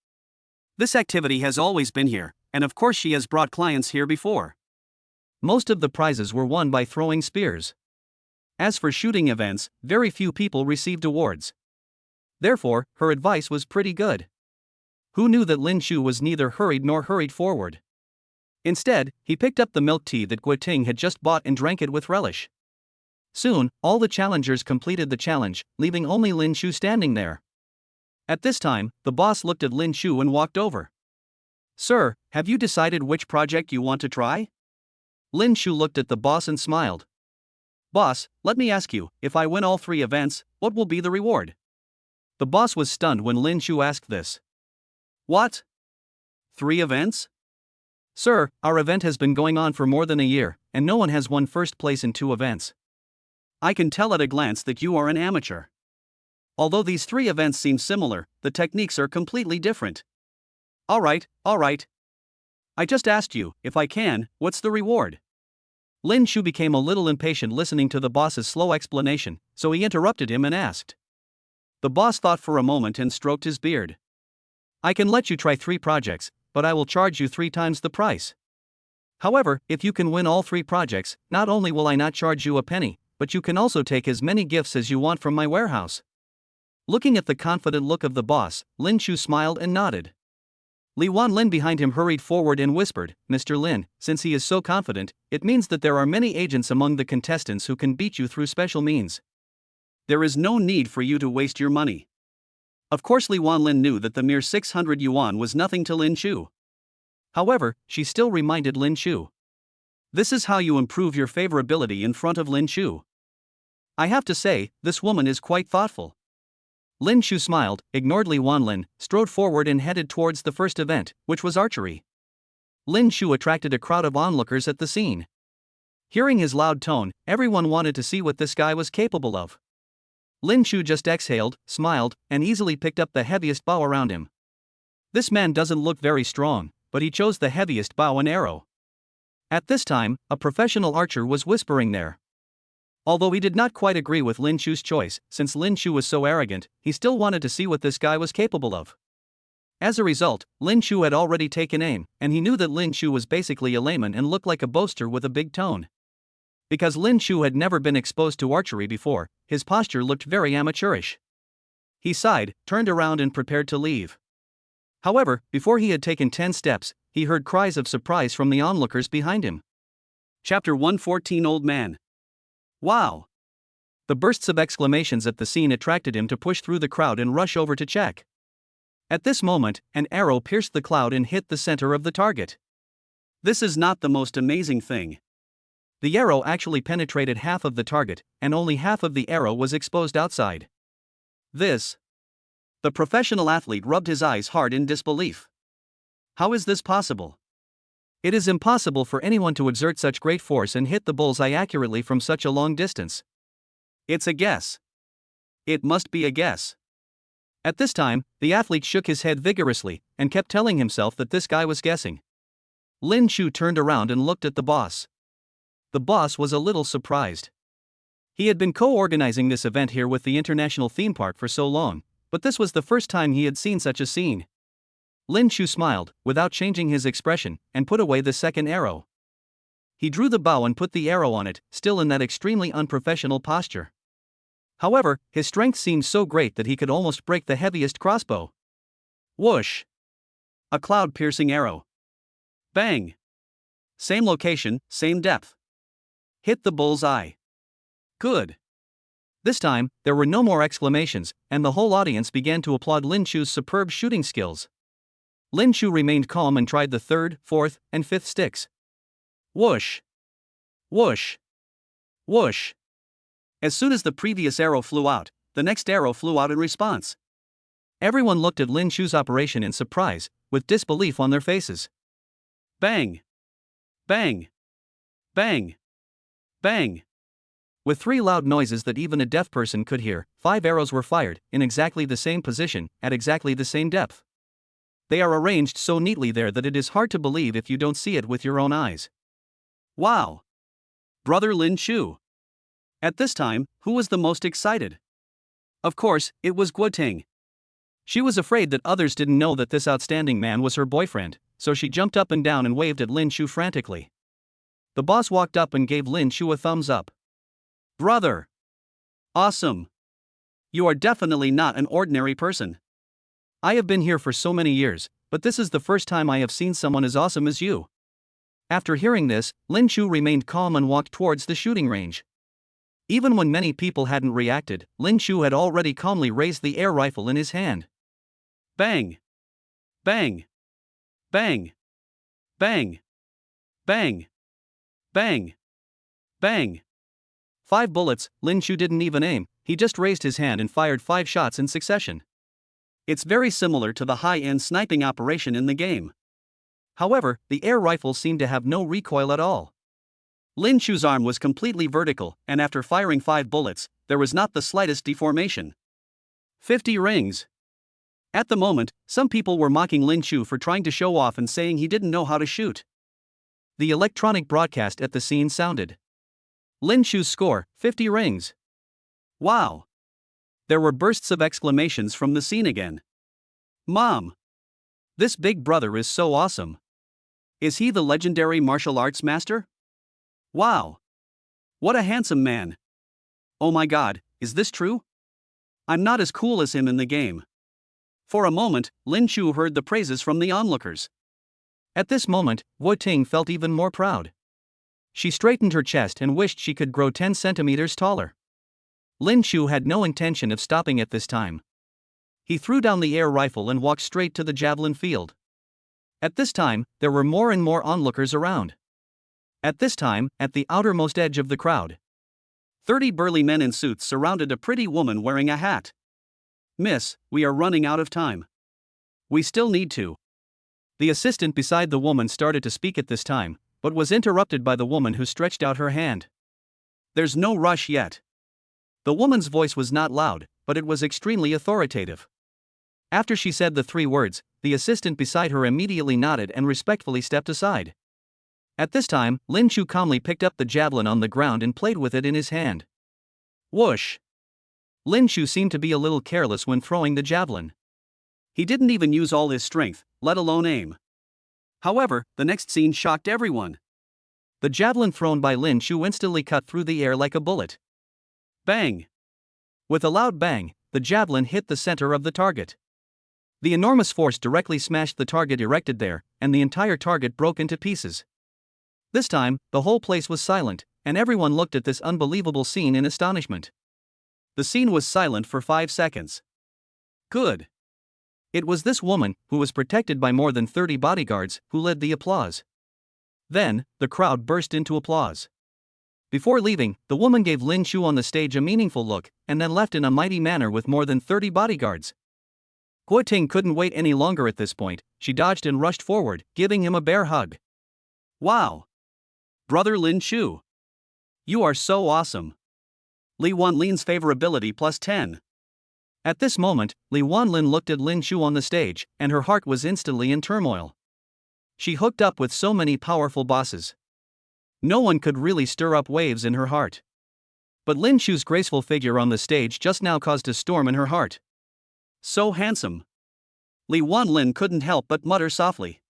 This activity has always been here, and of course she has brought clients here before. Most of the prizes were won by throwing spears. As for shooting events, very few people received awards. Therefore, her advice was pretty good. Who knew that Lin Shu was neither hurried nor hurried forward? Instead, he picked up the milk tea that Guo Ting had just bought and drank it with relish. Soon, all the challengers completed the challenge, leaving only Lin Shu standing there. At this time, the boss looked at Lin Shu and walked over. "Sir, have you decided which project you want to try?" Lin Shu looked at the boss and smiled. "Boss, let me ask you, if I win all 3 events, what will be the reward?" The boss was stunned when Lin Shu asked this. "What? 3 events? Sir, our event has been going on for more than a year, and no one has won first place in 2 events. I can tell at a glance that you are an amateur. Although these 3 events seem similar, the techniques are completely different." All right. I just asked you, if I can, what's the reward?" Lin Shu became a little impatient listening to the boss's slow explanation, so he interrupted him and asked. The boss thought for a moment and stroked his beard. "I can let you try 3 projects, but I will charge you 3 times the price. However, if you can win all 3 projects, not only will I not charge you a penny, but you can also take as many gifts as you want from my warehouse." Looking at the confident look of the boss, Lin Shu smiled and nodded. Li Wanlin behind him hurried forward and whispered, "Mr. Lin, since he is so confident, it means that there are many agents among the contestants who can beat you through special means. There is no need for you to waste your money." Of course, Li Wanlin knew that the mere 600 yuan was nothing to Lin Shu. However, she still reminded Lin Shu. "This is how you improve your favorability in front of Lin Shu. I have to say, this woman is quite thoughtful." Lin Shu smiled, ignored Li Wanlin, strode forward and headed towards the first event, which was archery. Lin Shu attracted a crowd of onlookers at the scene. Hearing his loud tone, everyone wanted to see what this guy was capable of. Lin Shu just exhaled, smiled, and easily picked up the heaviest bow around him. This man doesn't look very strong, but he chose the heaviest bow and arrow. At this time, a professional archer was whispering there. Although he did not quite agree with Lin Shu's choice, since Lin Shu was so arrogant, he still wanted to see what this guy was capable of. As a result, Lin Shu had already taken aim, and he knew that Lin Shu was basically a layman and looked like a boaster with a big tone. Because Lin Shu had never been exposed to archery before, his posture looked very amateurish. He sighed, turned around and prepared to leave. However, before he had taken 10 steps, he heard cries of surprise from the onlookers behind him. Chapter 114 Old Man. Wow! The bursts of exclamations at the scene attracted him to push through the crowd and rush over to check. At this moment, an arrow pierced the cloud and hit the center of the target. This is not the most amazing thing. The arrow actually penetrated half of the target, and only half of the arrow was exposed outside. The professional athlete rubbed his eyes hard in disbelief. How is this possible? It is impossible for anyone to exert such great force and hit the bullseye accurately from such a long distance. It's a guess. It must be a guess. At this time, the athlete shook his head vigorously, and kept telling himself that this guy was guessing. Lin Shu turned around and looked at the boss. The boss was a little surprised. He had been co-organizing this event here with the International Theme Park for so long, but this was the first time he had seen such a scene. Lin Shu smiled, without changing his expression, and put away the second arrow. He drew the bow and put the arrow on it, still in that extremely unprofessional posture. However, his strength seemed so great that he could almost break the heaviest crossbow. Whoosh! A cloud-piercing arrow. Bang! Same location, same depth. Hit the bull's eye. Good. This time, there were no more exclamations, and the whole audience began to applaud Lin Chu's superb shooting skills. Lin Chu remained calm and tried the third, fourth, and fifth sticks. Whoosh! Whoosh! Whoosh! As soon as the previous arrow flew out, the next arrow flew out in response. Everyone looked at Lin Chu's operation in surprise, with disbelief on their faces. Bang! Bang! Bang! Bang! With 3 loud noises that even a deaf person could hear, 5 arrows were fired, in exactly the same position, at exactly the same depth. They are arranged so neatly there that it is hard to believe if you don't see it with your own eyes. Wow! Brother Lin Chu! At this time, who was the most excited? Of course, it was Guoting. She was afraid that others didn't know that this outstanding man was her boyfriend, so she jumped up and down and waved at Lin Chu frantically. The boss walked up and gave Lin Chu a thumbs up. Brother! Awesome! You are definitely not an ordinary person. I have been here for so many years, but this is the first time I have seen someone as awesome as you. After hearing this, Lin Chu remained calm and walked towards the shooting range. Even when many people hadn't reacted, Lin Chu had already calmly raised the air rifle in his hand. Bang! Bang! Bang! Bang! Bang! Bang! Bang! 5 bullets. Lin Chu didn't even aim, he just raised his hand and fired 5 shots in succession. It's very similar to the high-end sniping operation in the game. However, the air rifle seemed to have no recoil at all. Lin Chu's arm was completely vertical, and after firing 5 bullets, there was not the slightest deformation. 50 rings. At the moment, some people were mocking Lin Chu for trying to show off and saying he didn't know how to shoot. The electronic broadcast at the scene sounded. Lin Chu's score, 50 rings. Wow! There were bursts of exclamations from the scene again. Mom! This big brother is so awesome. Is he the legendary martial arts master? Wow! What a handsome man! Oh my god, is this true? I'm not as cool as him in the game. For a moment, Lin Chu heard the praises from the onlookers. At this moment, Guoting felt even more proud. She straightened her chest and wished she could grow 10 centimeters taller. Lin Chu had no intention of stopping at this time. He threw down the air rifle and walked straight to the javelin field. At this time, there were more and more onlookers around. At this time, at the outermost edge of the crowd, 30 burly men in suits surrounded a pretty woman wearing a hat. Miss, we are running out of time. We still need to. The assistant beside the woman started to speak at this time, but was interrupted by the woman who stretched out her hand. There's no rush yet. The woman's voice was not loud, but it was extremely authoritative. After she said the 3 words, the assistant beside her immediately nodded and respectfully stepped aside. At this time, Lin Chu calmly picked up the javelin on the ground and played with it in his hand. Whoosh! Lin Chu seemed to be a little careless when throwing the javelin. He didn't even use all his strength, let alone aim. However, the next scene shocked everyone. The javelin thrown by Lin Chu instantly cut through the air like a bullet. Bang! With a loud bang, the javelin hit the center of the target. The enormous force directly smashed the target erected there, and the entire target broke into pieces. This time, the whole place was silent, and everyone looked at this unbelievable scene in astonishment. The scene was silent for 5 seconds. Good. It was this woman, who was protected by more than 30 bodyguards, who led the applause. Then, the crowd burst into applause. Before leaving, the woman gave Lin Chu on the stage a meaningful look, and then left in a mighty manner with more than 30 bodyguards. Guoting couldn't wait any longer at this point, she dodged and rushed forward, giving him a bear hug. Wow! Brother Lin Chu! You are so awesome! Li Wanlin's favorability plus 10. At this moment, Li Wanlin looked at Lin Chu on the stage, and her heart was instantly in turmoil. She hooked up with so many powerful bosses. No one could really stir up waves in her heart. But Lin Chu's graceful figure on the stage just now caused a storm in her heart. So handsome. Li Wanlin couldn't help but mutter softly.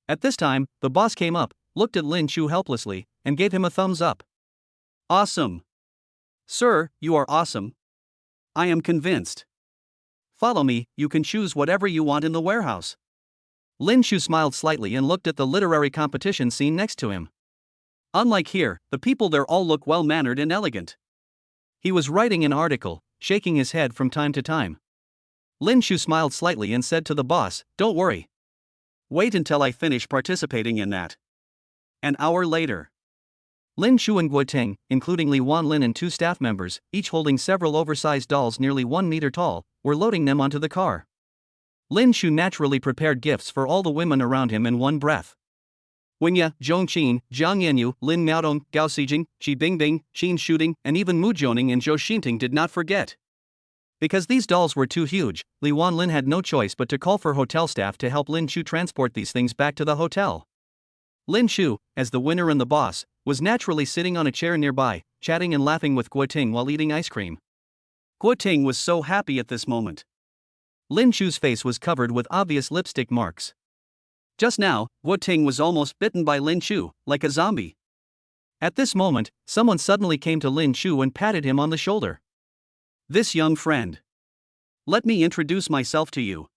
At this time, the boss came up, looked at Lin Chu helplessly, and gave him a thumbs up. Awesome. Sir, you are awesome. I am convinced. Follow me, you can choose whatever you want in the warehouse. Lin Chu smiled slightly and looked at the literary competition scene next to him. Unlike here, the people there all look well-mannered and elegant. He was writing an article, shaking his head from time to time. Lin Shu smiled slightly and said to the boss, "Don't worry. Wait until I finish participating in that." An hour later. Lin Shu and Guo Ting, including Li Wanlin and 2 staff members, each holding several oversized dolls nearly 1 meter tall, were loading them onto the car. Lin Shu naturally prepared gifts for all the women around him in one breath. Wingya, Zhongqin, Jiang Yanyu, Lin Miaodong, Gao Xijing, Xi Bingbing, Xin Shooting, and even Mu Zhongning and Zhou Xinting did not forget. Because these dolls were too huge, Li Wanlin had no choice but to call for hotel staff to help Lin Shu transport these things back to the hotel. Lin Shu, as the winner and the boss, was naturally sitting on a chair nearby, chatting and laughing with Guo Ting while eating ice cream. Guo Ting was so happy at this moment. Lin Shu's face was covered with obvious lipstick marks. Just now, Guo Ting was almost bitten by Lin Shu, like a zombie. At this moment, someone suddenly came to Lin Shu and patted him on the shoulder. "This young friend. Let me introduce myself to you."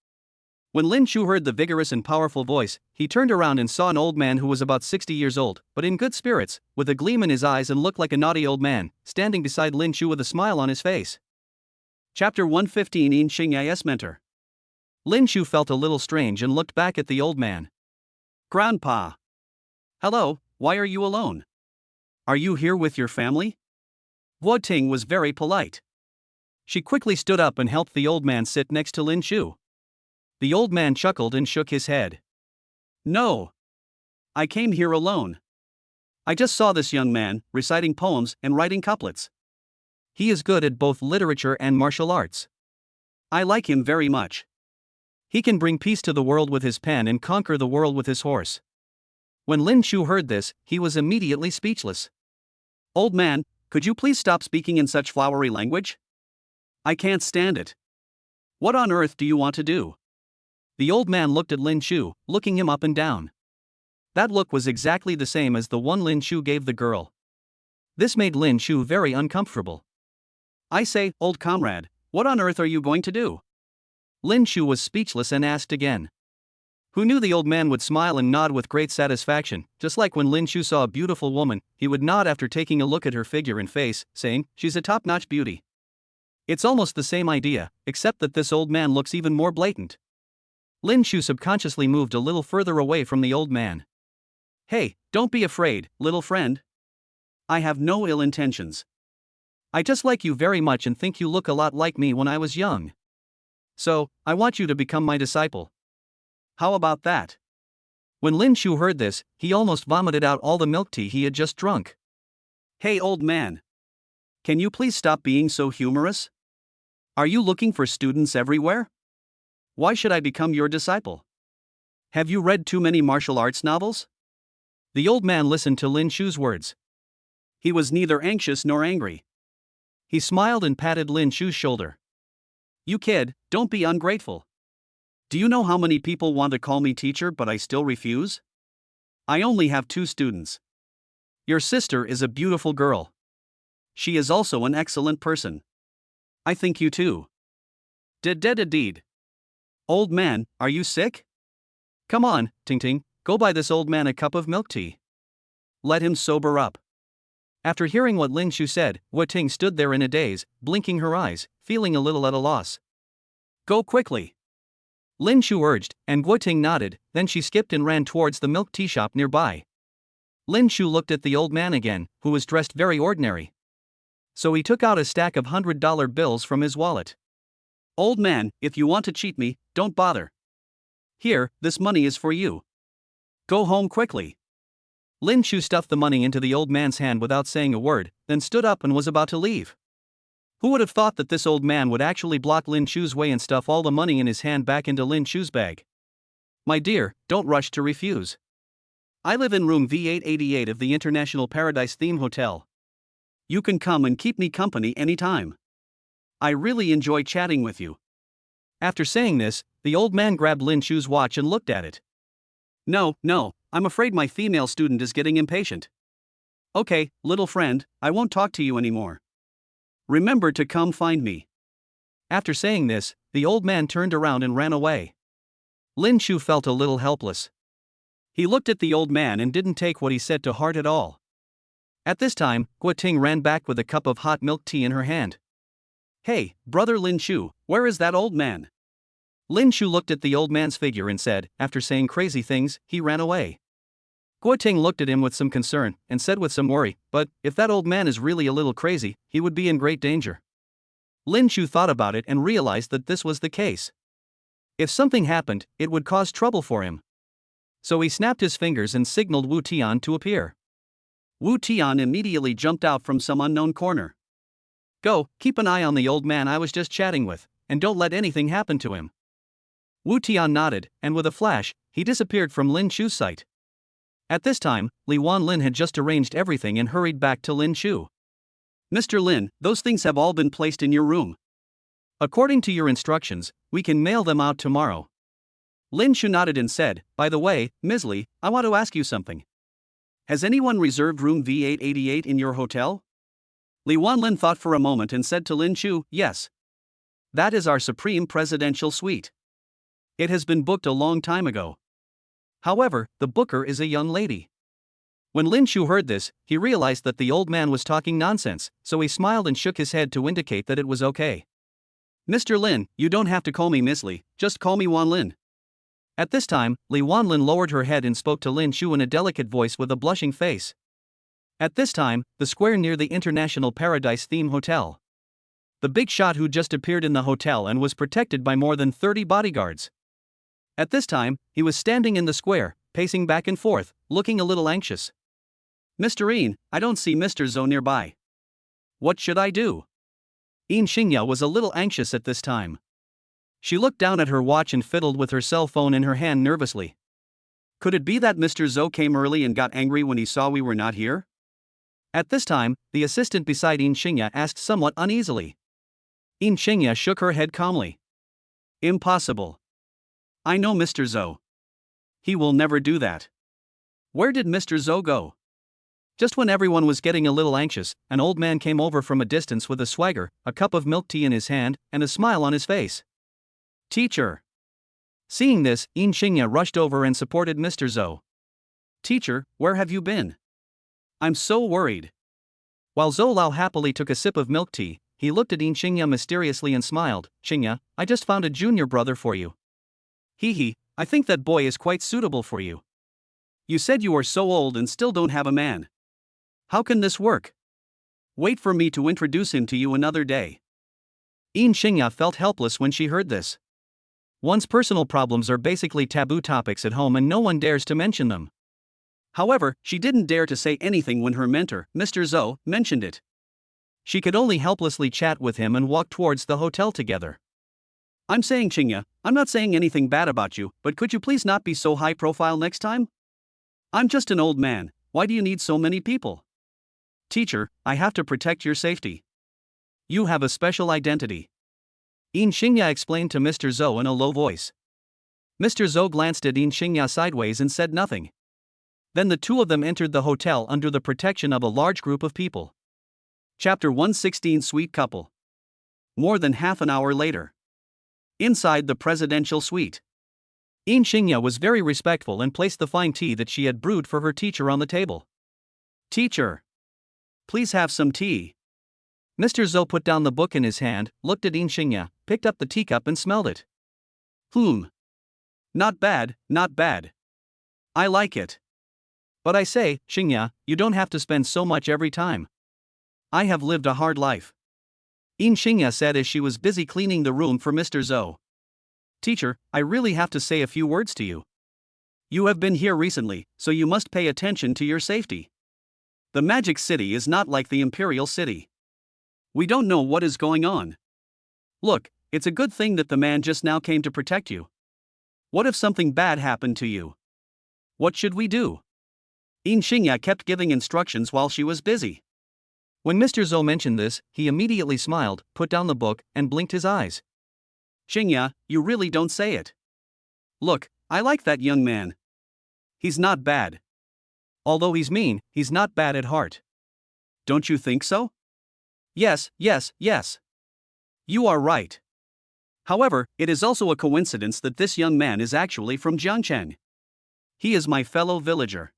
When Lin Shu heard the vigorous and powerful voice, he turned around and saw an old man who was about 60 years old, but in good spirits, with a gleam in his eyes and looked like a naughty old man, standing beside Lin Shu with a smile on his face. Chapter 115 In Xingyas Mentor. Lin Shu felt a little strange and looked back at the old man. "Grandpa. Hello, why are you alone? Are you here with your family?" Guo Ting was very polite. She quickly stood up and helped the old man sit next to Lin Shu. The old man chuckled and shook his head. "No. I came here alone. I just saw this young man, reciting poems and writing couplets. He is good at both literature and martial arts. I like him very much. He can bring peace to the world with his pen and conquer the world with his horse." When Lin Shu heard this, he was immediately speechless. "Old man, could you please stop speaking in such flowery language? I can't stand it. What on earth do you want to do?" The old man looked at Lin Shu, looking him up and down. That look was exactly the same as the one Lin Shu gave the girl. This made Lin Shu very uncomfortable. "I say, old comrade, what on earth are you going to do?" Lin Shu was speechless and asked again. Who knew the old man would smile and nod with great satisfaction, just like when Lin Shu saw a beautiful woman, he would nod after taking a look at her figure and face, saying, "She's a top-notch beauty." It's almost the same idea, except that this old man looks even more blatant. Lin Shu subconsciously moved a little further away from the old man. "Hey, don't be afraid, little friend. I have no ill intentions. I just like you very much and think you look a lot like me when I was young. So, I want you to become my disciple." "How about that?" When Lin Shu heard this, he almost vomited out all the milk tea he had just drunk. "Hey old man. Can you please stop being so humorous? Are you looking for students everywhere? Why should I become your disciple? Have you read too many martial arts novels?" The old man listened to Lin Shu's words. He was neither anxious nor angry. He smiled and patted Lin Shu's shoulder. "You kid, don't be ungrateful. Do you know how many people want to call me teacher but I still refuse? I only have 2 students. Your sister is a beautiful girl. She is also an excellent person. I think you too. Deed. Old man, are you sick? Come on, Ting Ting, go buy this old man a cup of milk tea. Let him sober up." After hearing what Lin Shu said, Guo Ting stood there in a daze, blinking her eyes, feeling a little at a loss. "Go quickly," Lin Shu urged, and Guo Ting nodded, then she skipped and ran towards the milk tea shop nearby. Lin Shu looked at the old man again, who was dressed very ordinary. So he took out a stack of $100 bills from his wallet. "Old man, if you want to cheat me, don't bother. Here, this money is for you. Go home quickly." Lin Shu stuffed the money into the old man's hand without saying a word, then stood up and was about to leave. Who would have thought that this old man would actually block Lin Shu's way and stuff all the money in his hand back into Lin Shu's bag? "My dear, don't rush to refuse. I live in room V888 of the International Paradise Theme Hotel. You can come and keep me company anytime. I really enjoy chatting with you." After saying this, the old man grabbed Lin Shu's watch and looked at it. No, I'm afraid my female student is getting impatient. Okay, little friend, I won't talk to you anymore. Remember to come find me." After saying this, the old man turned around and ran away. Lin Shu felt a little helpless. He looked at the old man and didn't take what he said to heart at all. At this time, Guoting ran back with a cup of hot milk tea in her hand. "Hey, brother Lin Shu, where is that old man?" Lin Shu looked at the old man's figure and said, after saying crazy things, he ran away. Guoting looked at him with some concern and said with some worry, "But if that old man is really a little crazy, he would be in great danger." Lin Shu thought about it and realized that this was the case. If something happened, it would cause trouble for him. So he snapped his fingers and signaled Wu Tian to appear. Wu Tian immediately jumped out from some unknown corner. "Go, keep an eye on the old man I was just chatting with, and don't let anything happen to him." Wu Tian nodded, and with a flash, he disappeared from Lin Shu's sight. At this time, Li Wanlin had just arranged everything and hurried back to Lin Shu. "Mr. Lin, those things have all been placed in your room. According to your instructions, we can mail them out tomorrow." Lin Shu nodded and said, "By the way, Ms. Li, I want to ask you something. Has anyone reserved room V888 in your hotel?" Li Wanlin thought for a moment and said to Lin Shu, "Yes. That is our supreme presidential suite. It has been booked a long time ago. However, the booker is a young lady." When Lin Shu heard this, he realized that the old man was talking nonsense, so he smiled and shook his head to indicate that it was okay. "Mr. Lin, you don't have to call me Miss Li, just call me Wanlin." At this time, Li Wanlin lowered her head and spoke to Lin Shu in a delicate voice with a blushing face. At this time, the square near the International Paradise Theme Hotel. The big shot who just appeared in the hotel and was protected by more than 30 bodyguards. At this time, he was standing in the square, pacing back and forth, looking a little anxious. "Mr. Yin, I don't see Mr. Zhou nearby. What should I do?" Yin Xingya was a little anxious at this time. She looked down at her watch and fiddled with her cell phone in her hand nervously. Could it be that Mr. Zhou came early and got angry when he saw we were not here? At this time, the assistant beside Yin Xingya asked somewhat uneasily. Yin Xingya shook her head calmly. "Impossible. I know Mr. Zhou. He will never do that." Where did Mr. Zhou go? Just when everyone was getting a little anxious, an old man came over from a distance with a swagger, a cup of milk tea in his hand, and a smile on his face. "Teacher." Seeing this, Yin Xingya rushed over and supported Mr. Zhou. "Teacher, where have you been? I'm so worried." While Zhou Lao happily took a sip of milk tea, he looked at Yin Xingya mysteriously and smiled. "Xingya, I just found a junior brother for you. Hee, I think that boy is quite suitable for you. You said you are so old and still don't have a man. How can this work? Wait for me to introduce him to you another day." Yin Xingya felt helpless when she heard this. One's personal problems are basically taboo topics at home and no one dares to mention them. However, she didn't dare to say anything when her mentor, Mr. Zhou, mentioned it. She could only helplessly chat with him and walk towards the hotel together. "I'm saying, Xingya, I'm not saying anything bad about you, but could you please not be so high profile next time? I'm just an old man, why do you need so many people?" "Teacher, I have to protect your safety. You have a special identity," Yin Xingya explained to Mr. Zhou in a low voice. Mr. Zhou glanced at Yin Xingya sideways and said nothing. Then the two of them entered the hotel under the protection of a large group of people. Chapter 116 Sweet Couple. More than half an hour later. Inside the presidential suite. Yin Xingya was very respectful and placed the fine tea that she had brewed for her teacher on the table. "Teacher, please have some tea." Mr. Zhou put down the book in his hand, looked at Yin Xingya, picked up the teacup and smelled it. Not bad, not bad. I like it. But I say, Xingya, you don't have to spend so much every time. I have lived a hard life." Yin Xingya said as she was busy cleaning the room for Mr. Zhou. "Teacher, I really have to say a few words to you. You have been here recently, so you must pay attention to your safety. The Magic City is not like the Imperial City. We don't know what is going on. Look, it's a good thing that the man just now came to protect you. What if something bad happened to you? What should we do?" Yin Xingya kept giving instructions while she was busy. When Mr. Zhou mentioned this, he immediately smiled, put down the book, and blinked his eyes. "Xingya, you really don't say it. Look, I like that young man. He's not bad. Although he's mean, he's not bad at heart. Don't you think so?" Yes. You are right. However, it is also a coincidence that this young man is actually from Jiangcheng. He is my fellow villager.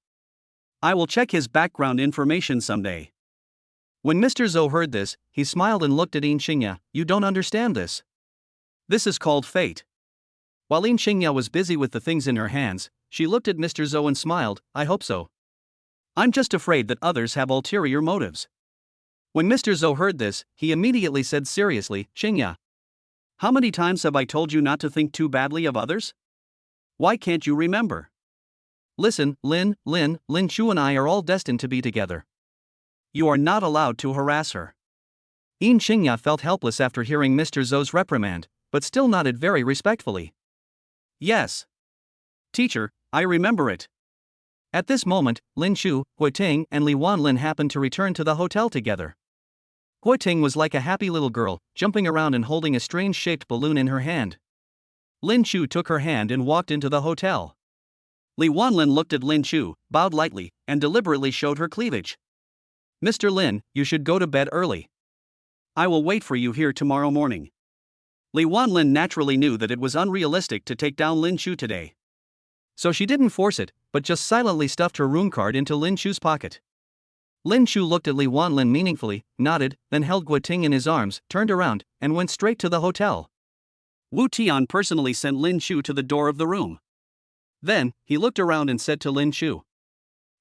I will check his background information someday. When Mr. Zhou heard this, he smiled and looked at Yin Xingya. You don't understand this. This is called fate. While Yin Xingya was busy with the things in her hands, she looked at Mr. Zhou and smiled. I hope so. I'm just afraid that others have ulterior motives. When Mr. Zhou heard this, he immediately said seriously, Xingya, how many times have I told you not to think too badly of others? Why can't you remember? Listen, Lin Chu and I are all destined to be together. You are not allowed to harass her. Yin Xingya felt helpless after hearing Mr. Zhou's reprimand, but still nodded very respectfully. Yes. Teacher, I remember it. At this moment, Lin Chu, Guiting, and Li Wanlin happened to return to the hotel together. Guiting was like a happy little girl, jumping around and holding a strange-shaped balloon in her hand. Lin Chu took her hand and walked into the hotel. Li Wanlin looked at Lin Chu, bowed lightly, and deliberately showed her cleavage. Mr. Lin, you should go to bed early. I will wait for you here tomorrow morning. Li Wanlin naturally knew that it was unrealistic to take down Lin Chu today. So she didn't force it, but just silently stuffed her room card into Lin Chu's pocket. Lin Chu looked at Li Wanlin meaningfully, nodded, then held Guiting in his arms, turned around, and went straight to the hotel. Wu Tian personally sent Lin Chu to the door of the room. Then, he looked around and said to Lin Chu,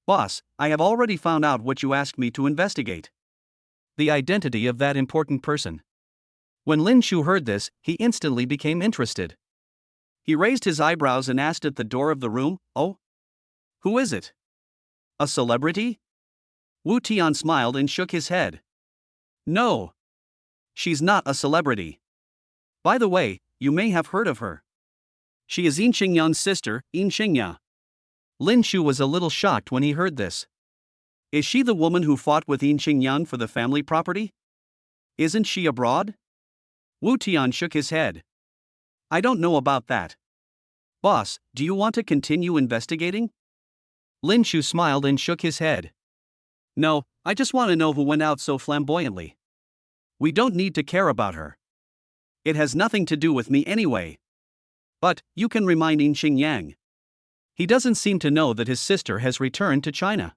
Boss, I have already found out what you asked me to investigate. The identity of that important person. When Lin Chu heard this, he instantly became interested. He raised his eyebrows and asked at the door of the room, Oh? Who is it? A celebrity? Wu Tian smiled and shook his head. No. She's not a celebrity. By the way, you may have heard of her. She is Yin Xingyan's sister, Yin Xingya. Lin Chu was a little shocked when he heard this. Is she the woman who fought with Yin Xingyan for the family property? Isn't she abroad? Wu Tian shook his head. I don't know about that. Boss, do you want to continue investigating? Lin Chu smiled and shook his head. No, I just want to know who went out so flamboyantly. We don't need to care about her. It has nothing to do with me anyway. But, you can remind Yin Xingyang. He doesn't seem to know that his sister has returned to China.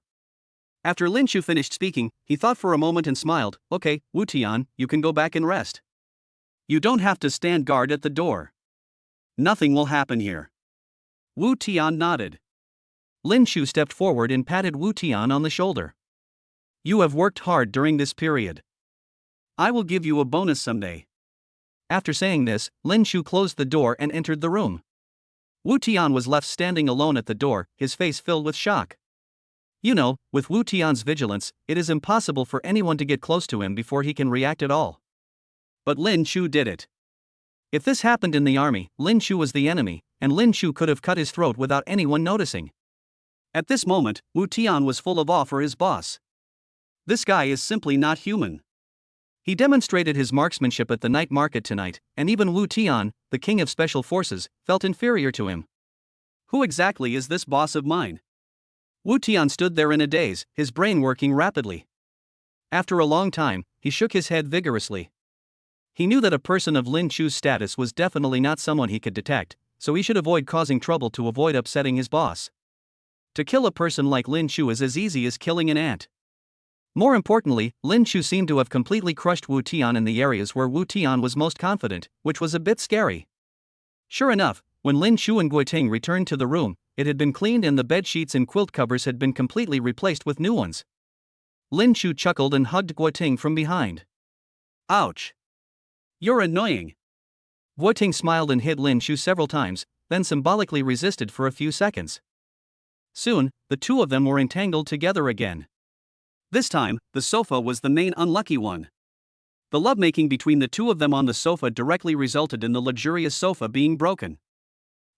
After Lin Chu finished speaking, he thought for a moment and smiled. Okay, Wu Tian, you can go back and rest. You don't have to stand guard at the door. Nothing will happen here. Wu Tian nodded. Lin Chu stepped forward and patted Wu Tian on the shoulder. You have worked hard during this period. I will give you a bonus someday. After saying this, Lin Chu closed the door and entered the room. Wu Tian was left standing alone at the door, his face filled with shock. You know, with Wu Tian's vigilance, it is impossible for anyone to get close to him before he can react at all. But Lin Chu did it. If this happened in the army, Lin Chu was the enemy, and Lin Chu could have cut his throat without anyone noticing. At this moment, Wu Tian was full of awe for his boss. This guy is simply not human. He demonstrated his marksmanship at the night market tonight, and even Wu Tian, the king of special forces, felt inferior to him. Who exactly is this boss of mine? Wu Tian stood there in a daze, his brain working rapidly. After a long time, he shook his head vigorously. He knew that a person of Lin Chu's status was definitely not someone he could detect, so he should avoid causing trouble to avoid upsetting his boss. To kill a person like Lin Chu is as easy as killing an ant. More importantly, Lin Chu seemed to have completely crushed Wu Tian in the areas where Wu Tian was most confident, which was a bit scary. Sure enough, when Lin Chu and Guiting returned to the room, it had been cleaned and the bed sheets and quilt covers had been completely replaced with new ones. Lin Chu chuckled and hugged Guiting from behind. Ouch! You're annoying. Guiting smiled and hit Lin Chu several times, then symbolically resisted for a few seconds. Soon, the two of them were entangled together again. This time, the sofa was the main unlucky one. The lovemaking between the two of them on the sofa directly resulted in the luxurious sofa being broken.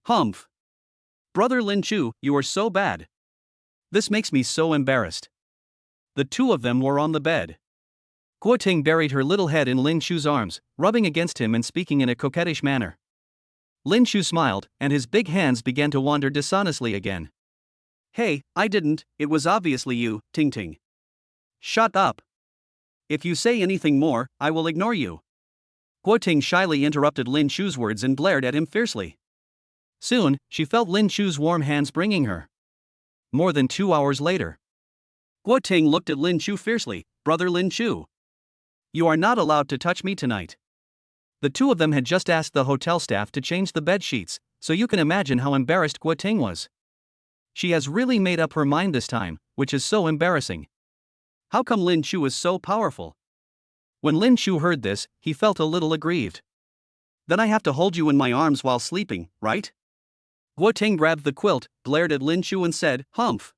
Humph! Brother Lin Chu, you are so bad. This makes me so embarrassed. The two of them were on the bed. Guiting buried her little head in Lin Chu's arms, rubbing against him and speaking in a coquettish manner. Lin Chu smiled, and his big hands began to wander dishonestly again. Hey, I didn't, it was obviously you, Ting Ting. Shut up. If you say anything more, I will ignore you. Guiting shyly interrupted Lin Chu's words and glared at him fiercely. Soon, she felt Lin Chu's warm hands bringing her. More than 2 hours later. Guo Ting looked at Lin Chu fiercely. Brother Lin Chu, you are not allowed to touch me tonight. The two of them had just asked the hotel staff to change the bed sheets, so you can imagine how embarrassed Guo Ting was. She has really made up her mind this time, which is so embarrassing. How come Lin Chu is so powerful? When Lin Chu heard this, he felt a little aggrieved. Then I have to hold you in my arms while sleeping, right? Guo Ting grabbed the quilt, glared at Lin Chu and said, "Humph.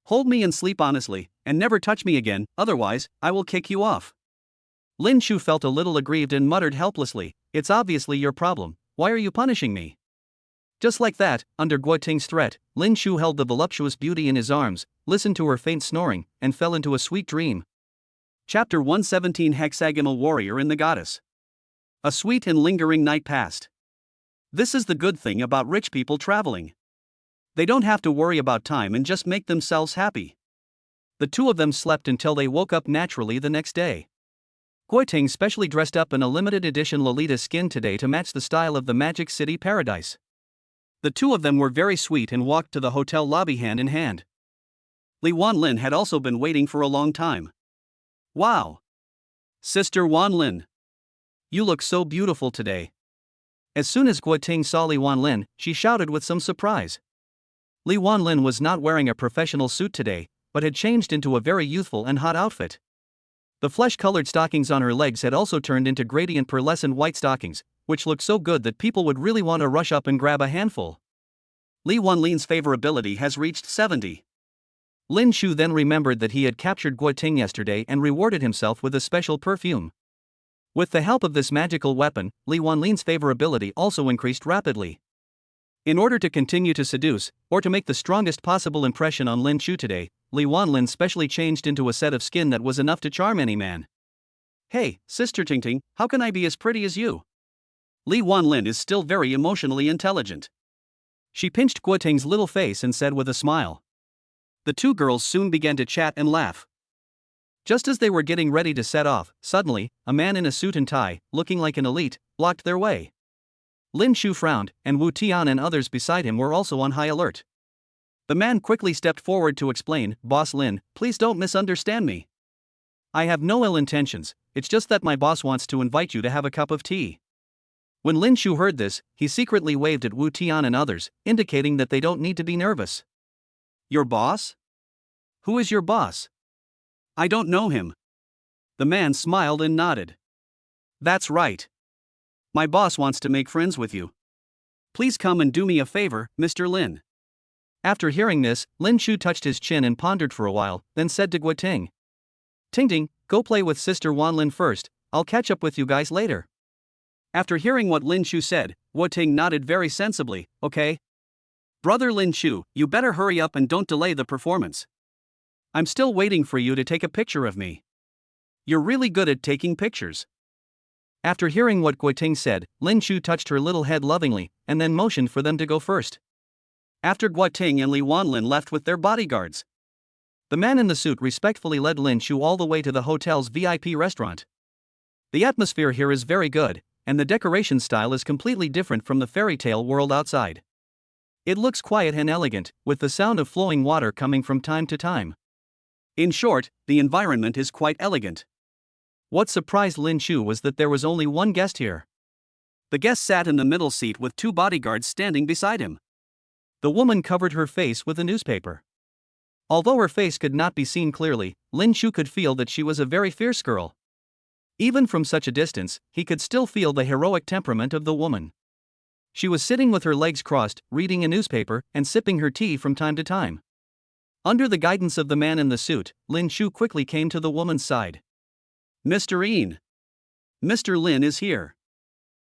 Hold me and sleep honestly, and never touch me again, otherwise, I will kick you off." Lin Chu felt a little aggrieved and muttered helplessly, "It's obviously your problem, why are you punishing me?" Just like that, under Guo Ting's threat, Lin Chu held the voluptuous beauty in his arms, listened to her faint snoring, and fell into a sweet dream. Chapter 117 Hexagonal Warrior and the Goddess. A sweet and lingering night passed. This is the good thing about rich people traveling. They don't have to worry about time and just make themselves happy. The two of them slept until they woke up naturally the next day. Guo Ting specially dressed up in a limited edition Lolita skin today to match the style of the Magic City Paradise. The two of them were very sweet and walked to the hotel lobby hand in hand. Li Wanlin had also been waiting for a long time. "Wow! Sister Wanlin, you look so beautiful today." As soon as Guo Ting saw Li Wanlin, she shouted with some surprise. Li Wanlin was not wearing a professional suit today, but had changed into a very youthful and hot outfit. The flesh-colored stockings on her legs had also turned into gradient pearlescent white stockings, which looked so good that people would really want to rush up and grab a handful. Li Wanlin's favorability has reached 70. Lin Chu then remembered that he had captured Guo Ting yesterday and rewarded himself with a special perfume. With the help of this magical weapon, Li Wanlin's favorability also increased rapidly. In order to continue to seduce, or to make the strongest possible impression on Lin Chu today, Li Wanlin specially changed into a set of skin that was enough to charm any man. "Hey, Sister Tingting, how can I be as pretty as you?" Li Wanlin is still very emotionally intelligent. She pinched Guo Ting's little face and said with a smile. The two girls soon began to chat and laugh. Just as they were getting ready to set off, suddenly, a man in a suit and tie, looking like an elite, blocked their way. Lin Chu frowned, and Wu Tian and others beside him were also on high alert. The man quickly stepped forward to explain, "Boss Lin, please don't misunderstand me. I have no ill intentions, it's just that my boss wants to invite you to have a cup of tea." When Lin Chu heard this, he secretly waved at Wu Tian and others, indicating that they don't need to be nervous. "Your boss? Who is your boss?" "I don't know him." The man smiled and nodded. "That's right. My boss wants to make friends with you. Please come and do me a favor, Mr. Lin." After hearing this, Lin Chu touched his chin and pondered for a while, then said to Guo Ting, "Tingting, go play with Sister Wanlin first, I'll catch up with you guys later." After hearing what Lin Chu said, Guo Ting nodded very sensibly, "Okay. Brother Lin Chu, you better hurry up and don't delay the performance. I'm still waiting for you to take a picture of me. You're really good at taking pictures." After hearing what Guo Ting said, Lin Chu touched her little head lovingly, and then motioned for them to go first. After Guo Ting and Li Wanlin left with their bodyguards, the man in the suit respectfully led Lin Chu all the way to the hotel's VIP restaurant. The atmosphere here is very good, and the decoration style is completely different from the fairy tale world outside. It looks quiet and elegant, with the sound of flowing water coming from time to time. In short, the environment is quite elegant. What surprised Lin Chu was that there was only one guest here. The guest sat in the middle seat with two bodyguards standing beside him. The woman covered her face with a newspaper. Although her face could not be seen clearly, Lin Chu could feel that she was a very fierce girl. Even from such a distance, he could still feel the heroic temperament of the woman. She was sitting with her legs crossed, reading a newspaper, and sipping her tea from time to time. Under the guidance of the man in the suit, Lin Chu quickly came to the woman's side. "Mr. Yin. Mr. Lin is here."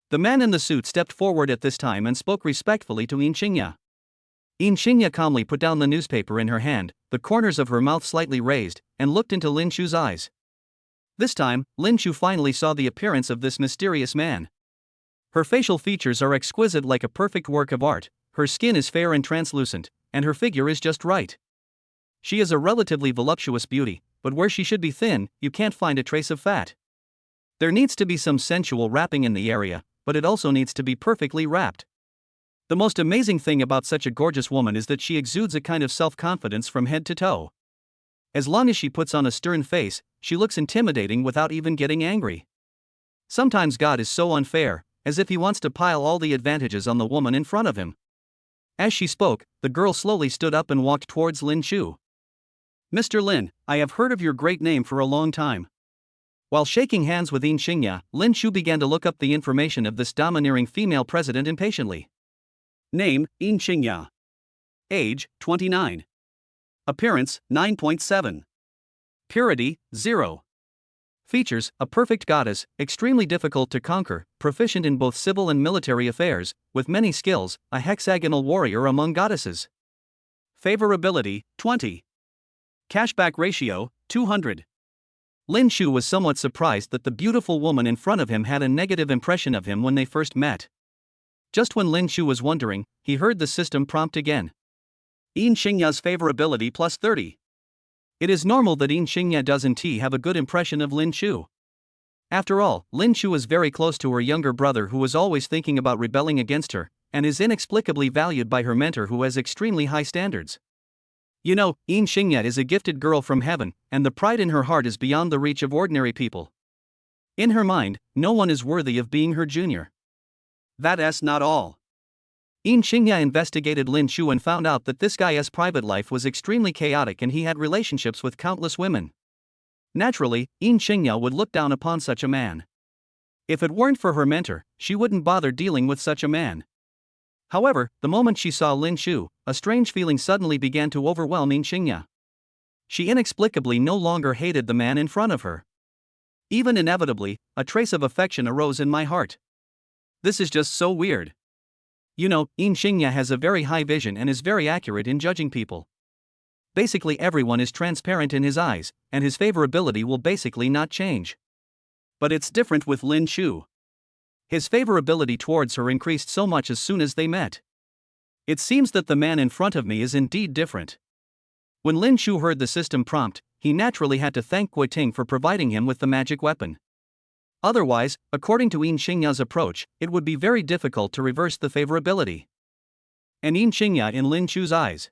The man in the suit stepped forward at this time and spoke respectfully to Yin Qingya. Yin Qingya calmly put down the newspaper in her hand, the corners of her mouth slightly raised, and looked into Lin Chu's eyes. This time, Lin Chu finally saw the appearance of this mysterious man. Her facial features are exquisite like a perfect work of art, her skin is fair and translucent, and her figure is just right. She is a relatively voluptuous beauty, but where she should be thin, you can't find a trace of fat. There needs to be some sensual wrapping in the area, but it also needs to be perfectly wrapped. The most amazing thing about such a gorgeous woman is that she exudes a kind of self-confidence from head to toe. As long as she puts on a stern face, she looks intimidating without even getting angry. Sometimes God is so unfair, as if he wants to pile all the advantages on the woman in front of him. As she spoke, the girl slowly stood up and walked towards Lin Chu. Mr. Lin, I have heard of your great name for a long time. While shaking hands with Yin Xingya, Lin Chu began to look up the information of this domineering female president impatiently. Name, Yin Xingya. Age, 29. Appearance, 9.7. Purity, 0. Features, a perfect goddess, extremely difficult to conquer, proficient in both civil and military affairs, with many skills, a hexagonal warrior among goddesses. Favorability, 20. Cashback ratio, 200. Lin Chu was somewhat surprised that the beautiful woman in front of him had a negative impression of him when they first met. Just when Lin Chu was wondering, he heard the system prompt again. Yin Xingya's favorability plus 30. It is normal that Yin Xingya doesn't have a good impression of Lin Chu. After all, Lin Chu is very close to her younger brother who is always thinking about rebelling against her, and is inexplicably valued by her mentor who has extremely high standards. You know, Yin Xingya is a gifted girl from heaven, and the pride in her heart is beyond the reach of ordinary people. In her mind, no one is worthy of being her junior. That's not all. Yin Xingya investigated Lin Chu and found out that this guy's private life was extremely chaotic and he had relationships with countless women. Naturally, Yin Xingya would look down upon such a man. If it weren't for her mentor, she wouldn't bother dealing with such a man. However, the moment she saw Lin Chu, a strange feeling suddenly began to overwhelm Yin Xingya. She inexplicably no longer hated the man in front of her. Even inevitably, a trace of affection arose in my heart. This is just so weird. You know, Yin Xingya has a very high vision and is very accurate in judging people. Basically everyone is transparent in his eyes, and his favorability will basically not change. But it's different with Lin Chu. His favorability towards her increased so much as soon as they met. It seems that the man in front of me is indeed different. When Lin Chu heard the system prompt, he naturally had to thank Gui Ting for providing him with the magic weapon. Otherwise, according to Yin Xingya's approach, it would be very difficult to reverse the favorability. And Yin Xingya in Lin Chu's eyes.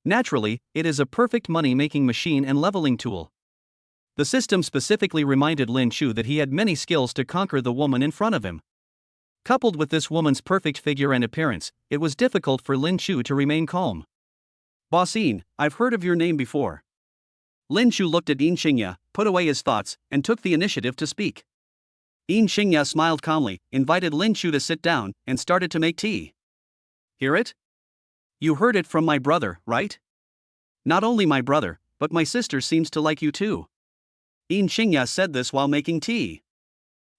Naturally, it is a perfect money-making machine and leveling tool. The system specifically reminded Lin Chu that he had many skills to conquer the woman in front of him. Coupled with this woman's perfect figure and appearance, it was difficult for Lin Chu to remain calm. Boss Yin, I've heard of your name before. Lin Chu looked at Yin Xingya, put away his thoughts, and took the initiative to speak. Yin Xingya smiled calmly, invited Lin Chu to sit down, and started to make tea. Hear it? You heard it from my brother, right? Not only my brother, but my sister seems to like you too. Yin Xingya said this while making tea.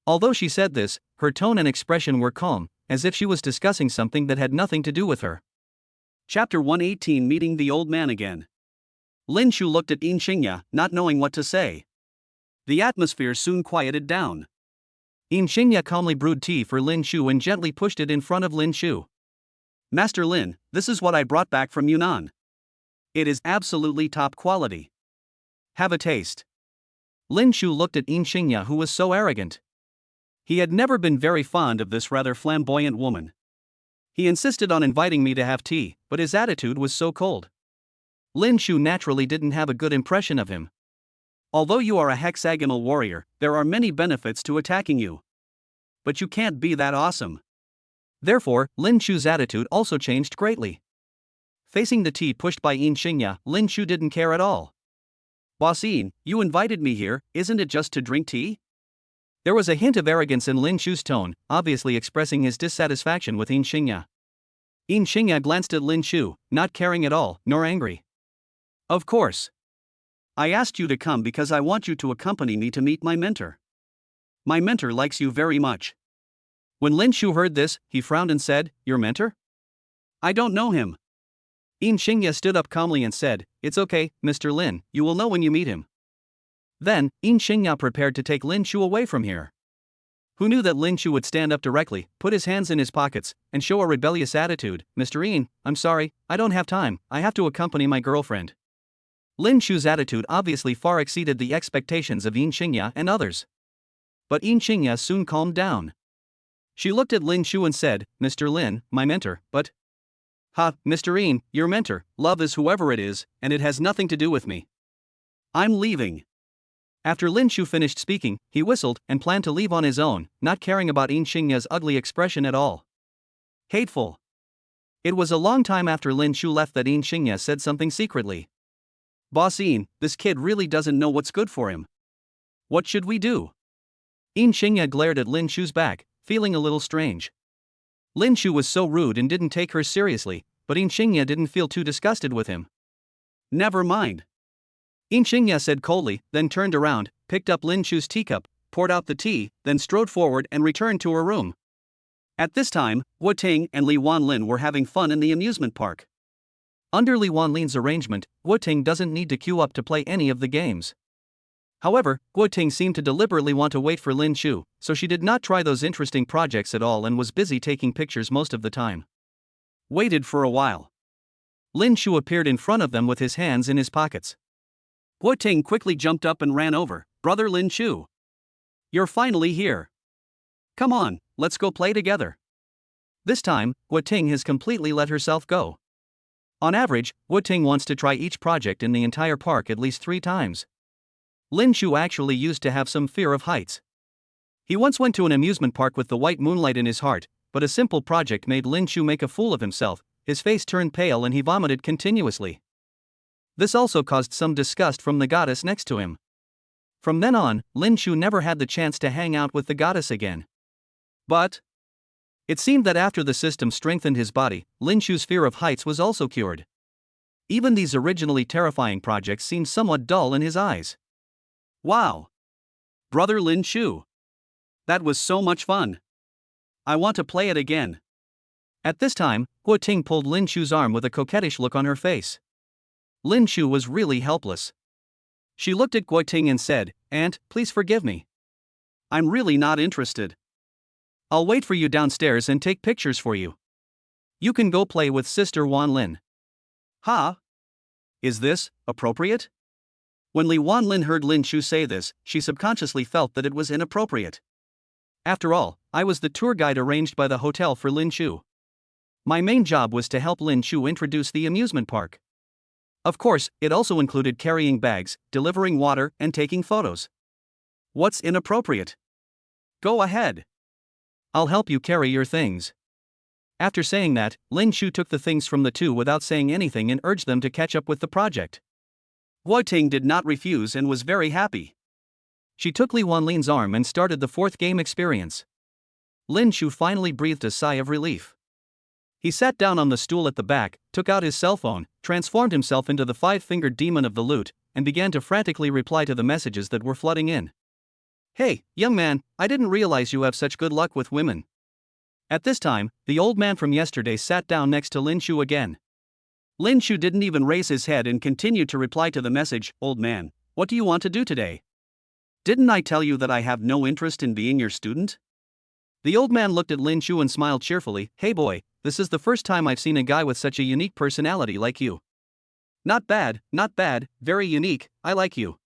Although she said this, her tone and expression were calm, as if she was discussing something that had nothing to do with her. Chapter 118 Meeting the Old Man Again. Lin Chu looked at Yin Xingya, not knowing what to say. The atmosphere soon quieted down. Yin Xingya calmly brewed tea for Lin Chu and gently pushed it in front of Lin Chu. Master Lin, this is what I brought back from Yunnan. It is absolutely top quality. Have a taste. Lin Chu looked at Yin Xingya, who was so arrogant. He had never been very fond of this rather flamboyant woman. He insisted on inviting me to have tea, but his attitude was so cold. Lin Chu naturally didn't have a good impression of him. Although you are a hexagonal warrior, there are many benefits to attacking you. But you can't be that awesome. Therefore, Lin Chu's attitude also changed greatly. Facing the tea pushed by Yin Xingya, Lin Chu didn't care at all. Boss Yin, you invited me here, isn't it just to drink tea? There was a hint of arrogance in Lin Chu's tone, obviously expressing his dissatisfaction with Yin Xingya. Yin Xingya glanced at Lin Chu, not caring at all, nor angry. Of course. I asked you to come because I want you to accompany me to meet my mentor. My mentor likes you very much. When Lin Chu heard this, he frowned and said, Your mentor? I don't know him. Yin Xingya stood up calmly and said, It's okay, Mr. Lin, you will know when you meet him. Then, Yin Xingya prepared to take Lin Chu away from here. Who knew that Lin Chu would stand up directly, put his hands in his pockets, and show a rebellious attitude? Mr. Yin, I'm sorry, I don't have time, I have to accompany my girlfriend. Lin Chu's attitude obviously far exceeded the expectations of Yin Xingya and others. But Yin Xingya soon calmed down. She looked at Lin Chu and said, Mr. Lin, my mentor, but... Ha, Mr. Yin, your mentor, love is whoever it is, and it has nothing to do with me. I'm leaving. After Lin Shu finished speaking, he whistled and planned to leave on his own, not caring about Yin Xingya's ugly expression at all. Hateful. It was a long time after Lin Shu left that Yin Xingya said something secretly. Boss Yin, this kid really doesn't know what's good for him. What should we do? Yin Xingya glared at Lin Shu's back, feeling a little strange. Lin Shu was so rude and didn't take her seriously, but Yin Xingya didn't feel too disgusted with him. Never mind. Yin Xingya said coldly, then turned around, picked up Lin Shu's teacup, poured out the tea, then strode forward and returned to her room. At this time, Guo Ting and Li Wanlin were having fun in the amusement park. Under Li Wanlin's arrangement, Guo Ting doesn't need to queue up to play any of the games. However, Guo Ting seemed to deliberately want to wait for Lin Shu, so she did not try those interesting projects at all and was busy taking pictures most of the time. Waited for a while. Lin Shu appeared in front of them with his hands in his pockets. Guo Ting quickly jumped up and ran over. Brother Lin Shu. You're finally here. Come on, let's go play together. This time, Guo Ting has completely let herself go. On average, Guo Ting wants to try each project in the entire park at least 3 times. Lin Shu actually used to have some fear of heights. He once went to an amusement park with the white moonlight in his heart, but a simple project made Lin Shu make a fool of himself, his face turned pale and he vomited continuously. This also caused some disgust from the goddess next to him. From then on, Lin Shu never had the chance to hang out with the goddess again. But it seemed that after the system strengthened his body, Lin Shu's fear of heights was also cured. Even these originally terrifying projects seemed somewhat dull in his eyes. Wow! Brother Lin Shu. That was so much fun. I want to play it again. At this time, Guo Ting pulled Lin Shu's arm with a coquettish look on her face. Lin Shu was really helpless. She looked at Guo Ting and said, "Aunt, please forgive me. I'm really not interested. I'll wait for you downstairs and take pictures for you. You can go play with Sister Wanlin." Huh? Is this appropriate? When Li Wanlin heard Lin Shu say this, she subconsciously felt that it was inappropriate. After all, I was the tour guide arranged by the hotel for Lin Shu. My main job was to help Lin Shu introduce the amusement park. Of course, it also included carrying bags, delivering water, and taking photos. What's inappropriate? Go ahead. I'll help you carry your things. After saying that, Lin Shu took the things from the two without saying anything and urged them to catch up with the project. Guo Ting did not refuse and was very happy. She took Li Wanlin's arm and started the 4th game experience. Lin Shu finally breathed a sigh of relief. He sat down on the stool at the back, took out his cell phone, transformed himself into the 5-fingered demon of the lute, and began to frantically reply to the messages that were flooding in. "Hey, young man, I didn't realize you have such good luck with women." At this time, the old man from yesterday sat down next to Lin Shu again. Lin Shu didn't even raise his head and continued to reply to the message, "Old man, what do you want to do today? Didn't I tell you that I have no interest in being your student?" The old man looked at Lin Shu and smiled cheerfully. "Hey boy, this is the first time I've seen a guy with such a unique personality like you." Not bad, very unique, I like you."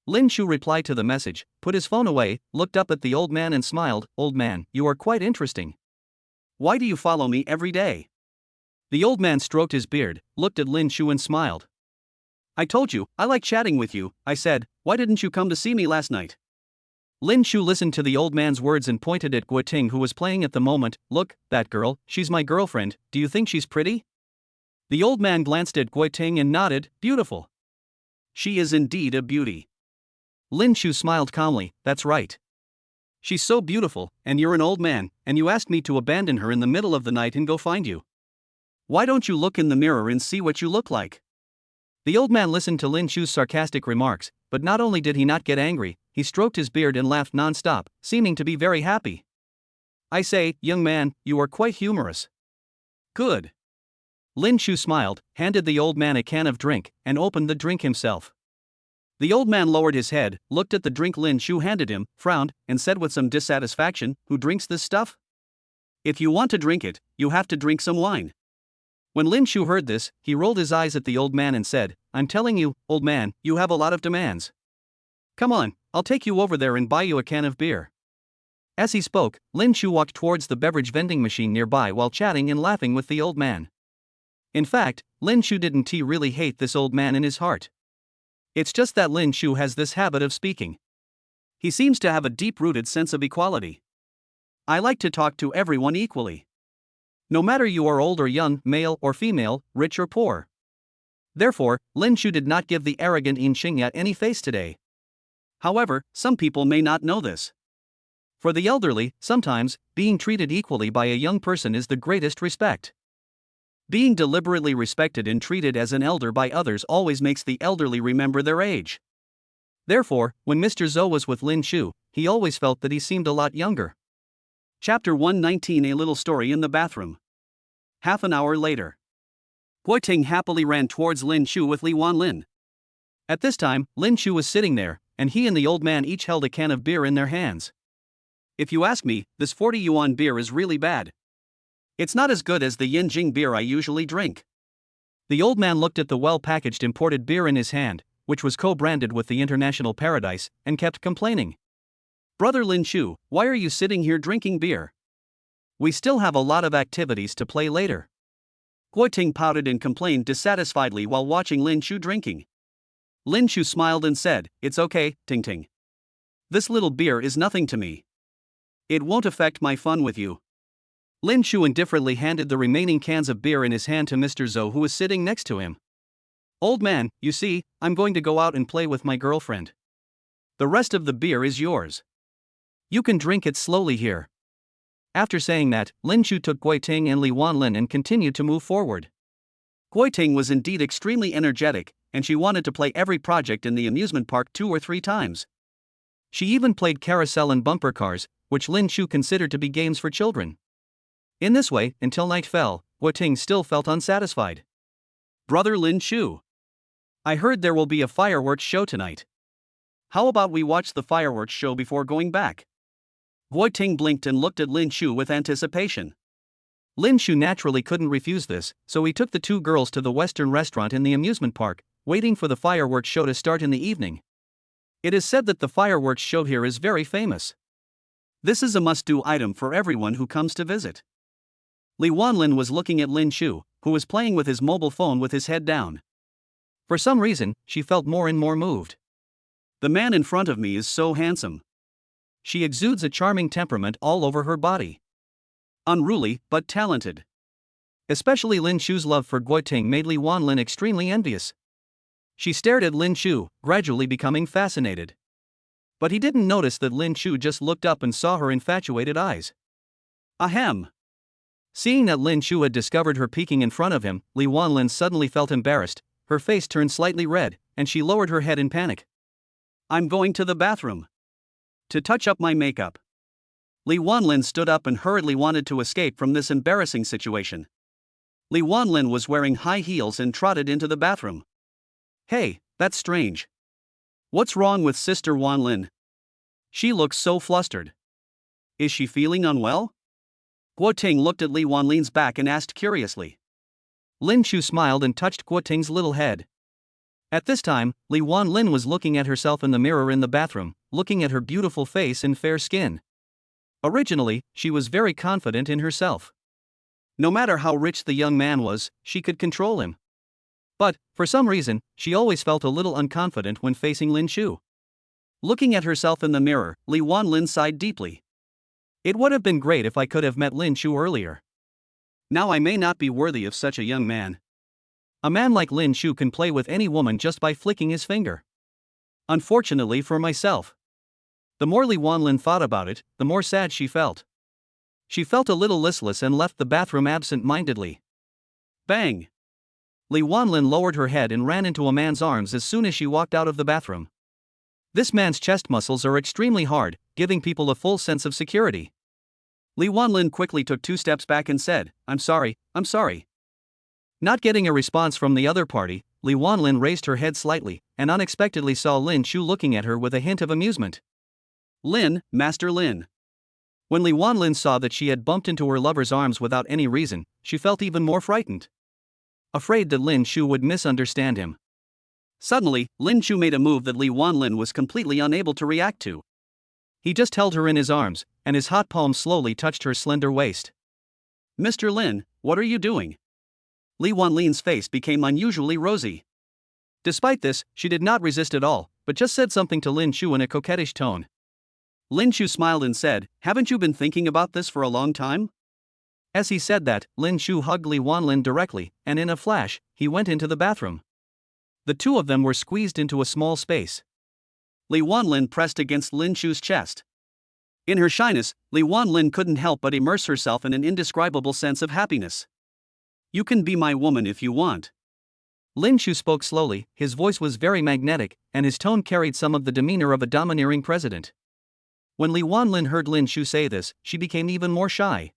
Lin Shu replied to the message, put his phone away, looked up at the old man and smiled. "Old man, you are quite interesting. Why do you follow me every day?" The old man stroked his beard, looked at Lin Shu and smiled. "I told you, I like chatting with you," I said. "Why didn't you come to see me last night?" Lin Shu listened to the old man's words and pointed at Guo Ting, who was playing at the moment. "Look, that girl, she's my girlfriend, do you think she's pretty?" The old man glanced at Guo Ting and nodded. "Beautiful." "She is indeed a beauty." Lin Shu smiled calmly. "That's right. She's so beautiful, and you're an old man, and you asked me to abandon her in the middle of the night and go find you. Why don't you look in the mirror and see what you look like?" The old man listened to Lin Shu's sarcastic remarks, but not only did he not get angry, he stroked his beard and laughed non-stop, seeming to be very happy. "I say, young man, you are quite humorous." "Good." Lin Shu smiled, handed the old man a can of drink, and opened the drink himself. The old man lowered his head, looked at the drink Lin Shu handed him, frowned, and said with some dissatisfaction, "Who drinks this stuff? If you want to drink it, you have to drink some wine." When Lin Shu heard this, he rolled his eyes at the old man and said, "I'm telling you, old man, you have a lot of demands. Come on, I'll take you over there and buy you a can of beer." As he spoke, Lin Shu walked towards the beverage vending machine nearby while chatting and laughing with the old man. In fact, Lin Shu didn't really hate this old man in his heart. It's just that Lin Shu has this habit of speaking. He seems to have a deep-rooted sense of equality. I like to talk to everyone equally. No matter you are old or young, male or female, rich or poor. Therefore, Lin Shu did not give the arrogant Yin Xingyat any face today. However, some people may not know this. For the elderly, sometimes, being treated equally by a young person is the greatest respect. Being deliberately respected and treated as an elder by others always makes the elderly remember their age. Therefore, when Mr. Zhou was with Lin Shu, he always felt that he seemed a lot younger. Chapter 119 A Little Story in the Bathroom. Half an hour later. Guiting happily ran towards Lin Shu with Li Wanlin. At this time, Lin Shu was sitting there, and he and the old man each held a can of beer in their hands. If you ask me, this 40 yuan beer is really bad. It's not as good as the Yinjing beer I usually drink. The old man looked at the well-packaged imported beer in his hand, which was co-branded with the International Paradise, and kept complaining. Brother Lin Shu, why are you sitting here drinking beer? We still have a lot of activities to play later. Guiting pouted and complained dissatisfiedly while watching Lin Shu drinking. Lin Shu smiled and said, "It's okay, Ting Ting. This little beer is nothing to me. It won't affect my fun with you." Lin Shu indifferently handed the remaining cans of beer in his hand to Mr. Zhou, who was sitting next to him. "Old man, you see, I'm going to go out and play with my girlfriend. The rest of the beer is yours. You can drink it slowly here." After saying that, Lin Shu took Guiting and Li Wanlin and continued to move forward. Guiting was indeed extremely energetic, and she wanted to play every project in the amusement park 2 or 3 times. She even played carousel and bumper cars, which Lin Shu considered to be games for children. In this way, until night fell, Guiting still felt unsatisfied. "Brother Lin Shu, I heard there will be a fireworks show tonight. How about we watch the fireworks show before going back?" Guiting blinked and looked at Lin Shu with anticipation. Lin Shu naturally couldn't refuse this, so he took the 2 girls to the Western restaurant in the amusement park, waiting for the fireworks show to start in the evening. It is said that the fireworks show here is very famous. This is a must-do item for everyone who comes to visit. Li Wanlin was looking at Lin Shu, who was playing with his mobile phone with his head down. For some reason, she felt more and more moved. The man in front of me is so handsome. She exudes a charming temperament all over her body. Unruly, but talented. Especially Lin Shu's love for Guiting made Li Wanlin extremely envious. She stared at Lin Shu, gradually becoming fascinated. But he didn't notice that Lin Shu just looked up and saw her infatuated eyes. Ahem. Seeing that Lin Shu had discovered her peeking in front of him, Li Wanlin suddenly felt embarrassed, her face turned slightly red, and she lowered her head in panic. "I'm going to the bathroom. To touch up my makeup." Li Wanlin stood up and hurriedly wanted to escape from this embarrassing situation. Li Wanlin was wearing high heels and trotted into the bathroom. "Hey, that's strange. What's wrong with Sister Wanlin? She looks so flustered. Is she feeling unwell?" Guiting looked at Li Wanlin's back and asked curiously. Lin Shu smiled and touched Guiting's little head. At this time, Li Wanlin was looking at herself in the mirror in the bathroom, looking at her beautiful face and fair skin. Originally, she was very confident in herself. No matter how rich the young man was, she could control him. But, for some reason, she always felt a little unconfident when facing Lin Shu. Looking at herself in the mirror, Li Wanlin sighed deeply. It would have been great if I could have met Lin Shu earlier. Now I may not be worthy of such a young man. A man like Lin Shu can play with any woman just by flicking his finger. Unfortunately for myself. The more Li Wanlin thought about it, the more sad she felt. She felt a little listless and left the bathroom absent-mindedly. Bang! Li Wanlin lowered her head and ran into a man's arms as soon as she walked out of the bathroom. This man's chest muscles are extremely hard, giving people a full sense of security. Li Wanlin quickly took 2 steps back and said, I'm sorry. Not getting a response from the other party, Li Wanlin raised her head slightly, and unexpectedly saw Lin Shu looking at her with a hint of amusement. "Lin, Master Lin." When Li Wanlin saw that she had bumped into her lover's arms without any reason, she felt even more frightened. Afraid that Lin Shu would misunderstand him. Suddenly, Lin Shu made a move that Li Wanlin was completely unable to react to. He just held her in his arms, and his hot palm slowly touched her slender waist. "Mr. Lin, what are you doing?" Li Wanlin's face became unusually rosy. Despite this, she did not resist at all, but just said something to Lin Chu in a coquettish tone. Lin Chu smiled and said, "Haven't you been thinking about this for a long time?" As he said that, Lin Chu hugged Li Wanlin directly, and in a flash, he went into the bathroom. The two of them were squeezed into a small space. Li Wanlin pressed against Lin Chu's chest. In her shyness, Li Wanlin couldn't help but immerse herself in an indescribable sense of happiness. "You can be my woman if you want." Lin Chu spoke slowly, his voice was very magnetic, and his tone carried some of the demeanor of a domineering president. When Li Wanlin heard Lin Chu say this, she became even more shy.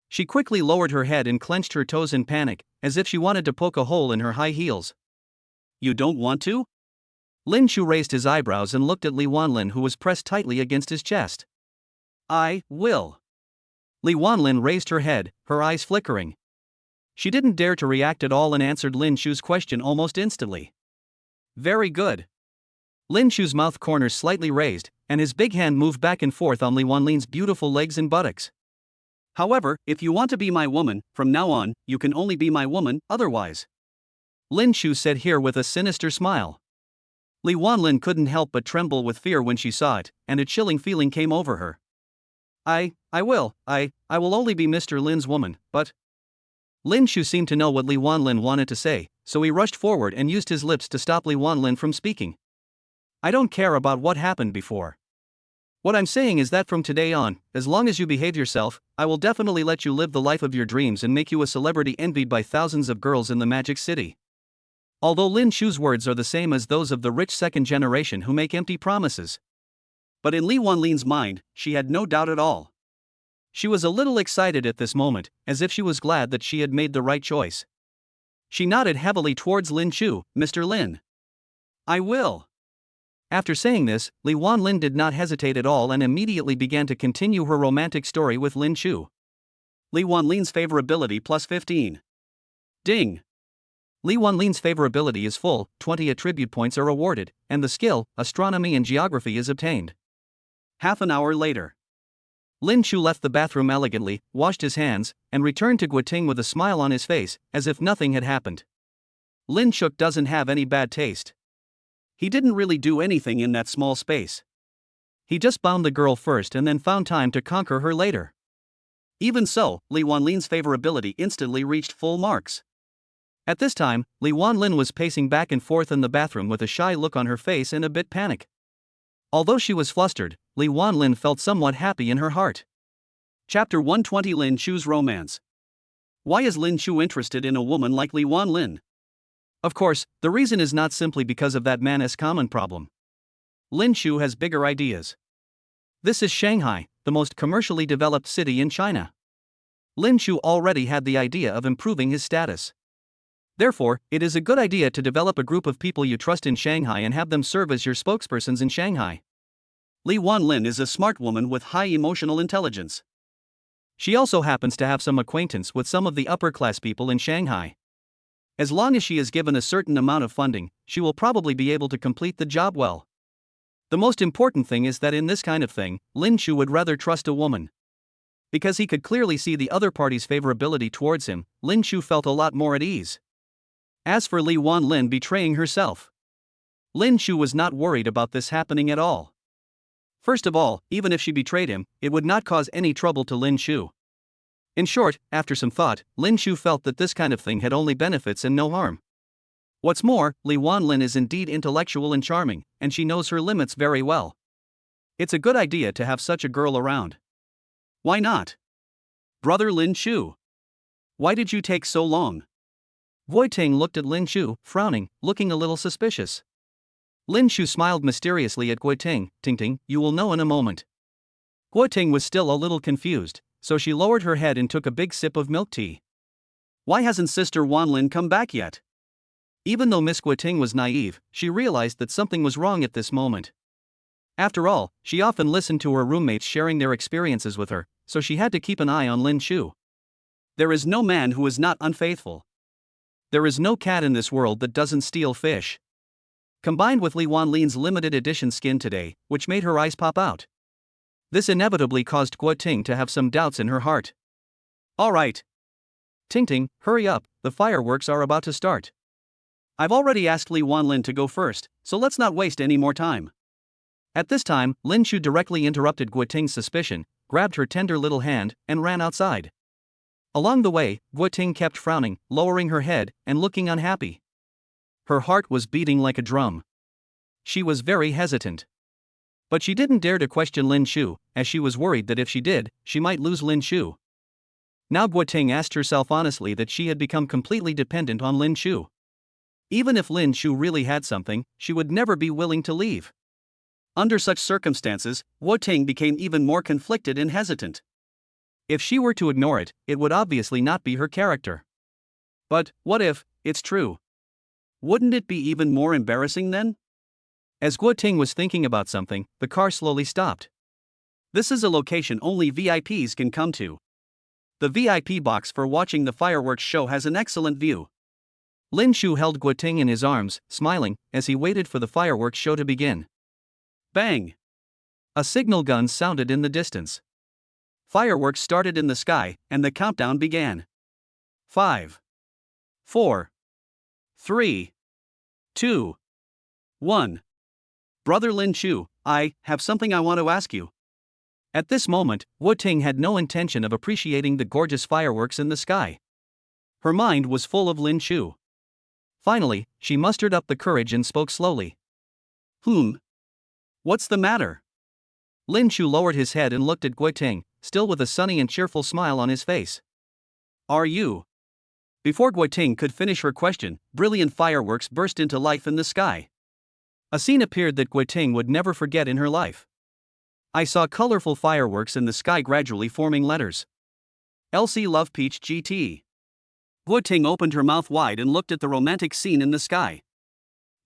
She quickly lowered her head and clenched her toes in panic, as if she wanted to poke a hole in her high heels. "You don't want to?" Lin Chu raised his eyebrows and looked at Li Wanlin, who was pressed tightly against his chest. "I will." Li Wanlin raised her head, her eyes flickering. She didn't dare to react at all and answered Lin Chu's question almost instantly. "Very good." Lin Chu's mouth corners slightly raised, and his big hand moved back and forth on Li Wanlin's beautiful legs and buttocks. "However, if you want to be my woman, from now on, you can only be my woman, otherwise," Lin Chu said here with a sinister smile. Li Wanlin couldn't help but tremble with fear when she saw it, and a chilling feeling came over her. I will only be Mr. Lin's woman, but..." Lin Chu seemed to know what Li Wanlin wanted to say, so he rushed forward and used his lips to stop Li Wanlin from speaking. "I don't care about what happened before. What I'm saying is that from today on, as long as you behave yourself, I will definitely let you live the life of your dreams and make you a celebrity envied by thousands of girls in the Magic City." Although Lin Chu's words are the same as those of the rich second generation who make empty promises. But in Li Wanlin's mind, she had no doubt at all. She was a little excited at this moment, as if she was glad that she had made the right choice. She nodded heavily towards Lin Chu. "Mr. Lin. I will." After saying this, Li Wanlin did not hesitate at all and immediately began to continue her romantic story with Lin Chu. Li Wanlin's favorability plus 15. Ding. Li Wanlin's favorability is full, 20 attribute points are awarded, and the skill, astronomy and geography is obtained. Half an hour later. Lin Chu left the bathroom elegantly, washed his hands, and returned to Guoting with a smile on his face, as if nothing had happened. Lin Chu doesn't have any bad taste. He didn't really do anything in that small space. He just bound the girl first and then found time to conquer her later. Even so, Li Wanlin's favorability instantly reached full marks. At this time, Li Wanlin was pacing back and forth in the bathroom with a shy look on her face and a bit panic. Although she was flustered, Li Wanlin felt somewhat happy in her heart. Chapter 120 Lin Chu's Romance. Why is Lin Chu interested in a woman like Li Wanlin? Of course, the reason is not simply because of that man's common problem. Lin Chu has bigger ideas. This is Shanghai, the most commercially developed city in China. Lin Chu already had the idea of improving his status. Therefore, it is a good idea to develop a group of people you trust in Shanghai and have them serve as your spokespersons in Shanghai. Li Wanlin is a smart woman with high emotional intelligence. She also happens to have some acquaintance with some of the upper-class people in Shanghai. As long as she is given a certain amount of funding, she will probably be able to complete the job well. The most important thing is that in this kind of thing, Lin Chu would rather trust a woman. Because he could clearly see the other party's favorability towards him, Lin Chu felt a lot more at ease. As for Li Wanlin betraying herself, Lin Chu was not worried about this happening at all. First of all, even if she betrayed him, it would not cause any trouble to Lin Chu. In short, after some thought, Lin Chu felt that this kind of thing had only benefits and no harm. What's more, Li Wanlin is indeed intellectual and charming, and she knows her limits very well. It's a good idea to have such a girl around. Why not? Brother Lin Chu. Why did you take so long? Guoting looked at Lin Chu, frowning, looking a little suspicious. Lin Chu smiled mysteriously at Guoting. "Ting, you will know in a moment." Guoting was still a little confused, so she lowered her head and took a big sip of milk tea. Why hasn't Sister Wanlin come back yet? Even though Miss Guoting was naive, she realized that something was wrong at this moment. After all, she often listened to her roommates sharing their experiences with her, so she had to keep an eye on Lin Chu. There is no man who is not unfaithful. There is no cat in this world that doesn't steal fish. Combined with Li Wanlin's limited edition skin today, which made her eyes pop out. This inevitably caused Guoting to have some doubts in her heart. All right. Ting, hurry up, the fireworks are about to start. I've already asked Li Wanlin to go first, so let's not waste any more time. At this time, Lin Shu directly interrupted Guoting's suspicion, grabbed her tender little hand, and ran outside. Along the way, Guoting kept frowning, lowering her head, and looking unhappy. Her heart was beating like a drum. She was very hesitant. But she didn't dare to question Lin Shu, as she was worried that if she did, she might lose Lin Shu. Now Guoting asked herself honestly that she had become completely dependent on Lin Shu. Even if Lin Shu really had something, she would never be willing to leave. Under such circumstances, Guoting became even more conflicted and hesitant. If she were to ignore it, it would obviously not be her character. But what if it's true? Wouldn't it be even more embarrassing then? As Guoting was thinking about something, the car slowly stopped. This is a location only VIPs can come to. The VIP box for watching the fireworks show has an excellent view. Lin Shu held Guoting in his arms, smiling, as he waited for the fireworks show to begin. Bang! A signal gun sounded in the distance. Fireworks started in the sky, and the countdown began. 5, 4, 3, 2, 1. Brother Lin Shu, I have something I want to ask you. At this moment, Guoting had no intention of appreciating the gorgeous fireworks in the sky. Her mind was full of Lin Shu. Finally, she mustered up the courage and spoke slowly. What's the matter? Lin Shu lowered his head and looked at Guoting, still with a sunny and cheerful smile on his face. Are you? Before Guoting could finish her question, brilliant fireworks burst into life in the sky. A scene appeared that Guoting would never forget in her life. I saw colorful fireworks in the sky gradually forming letters. LC Love Peach GT. Guoting opened her mouth wide and looked at the romantic scene in the sky.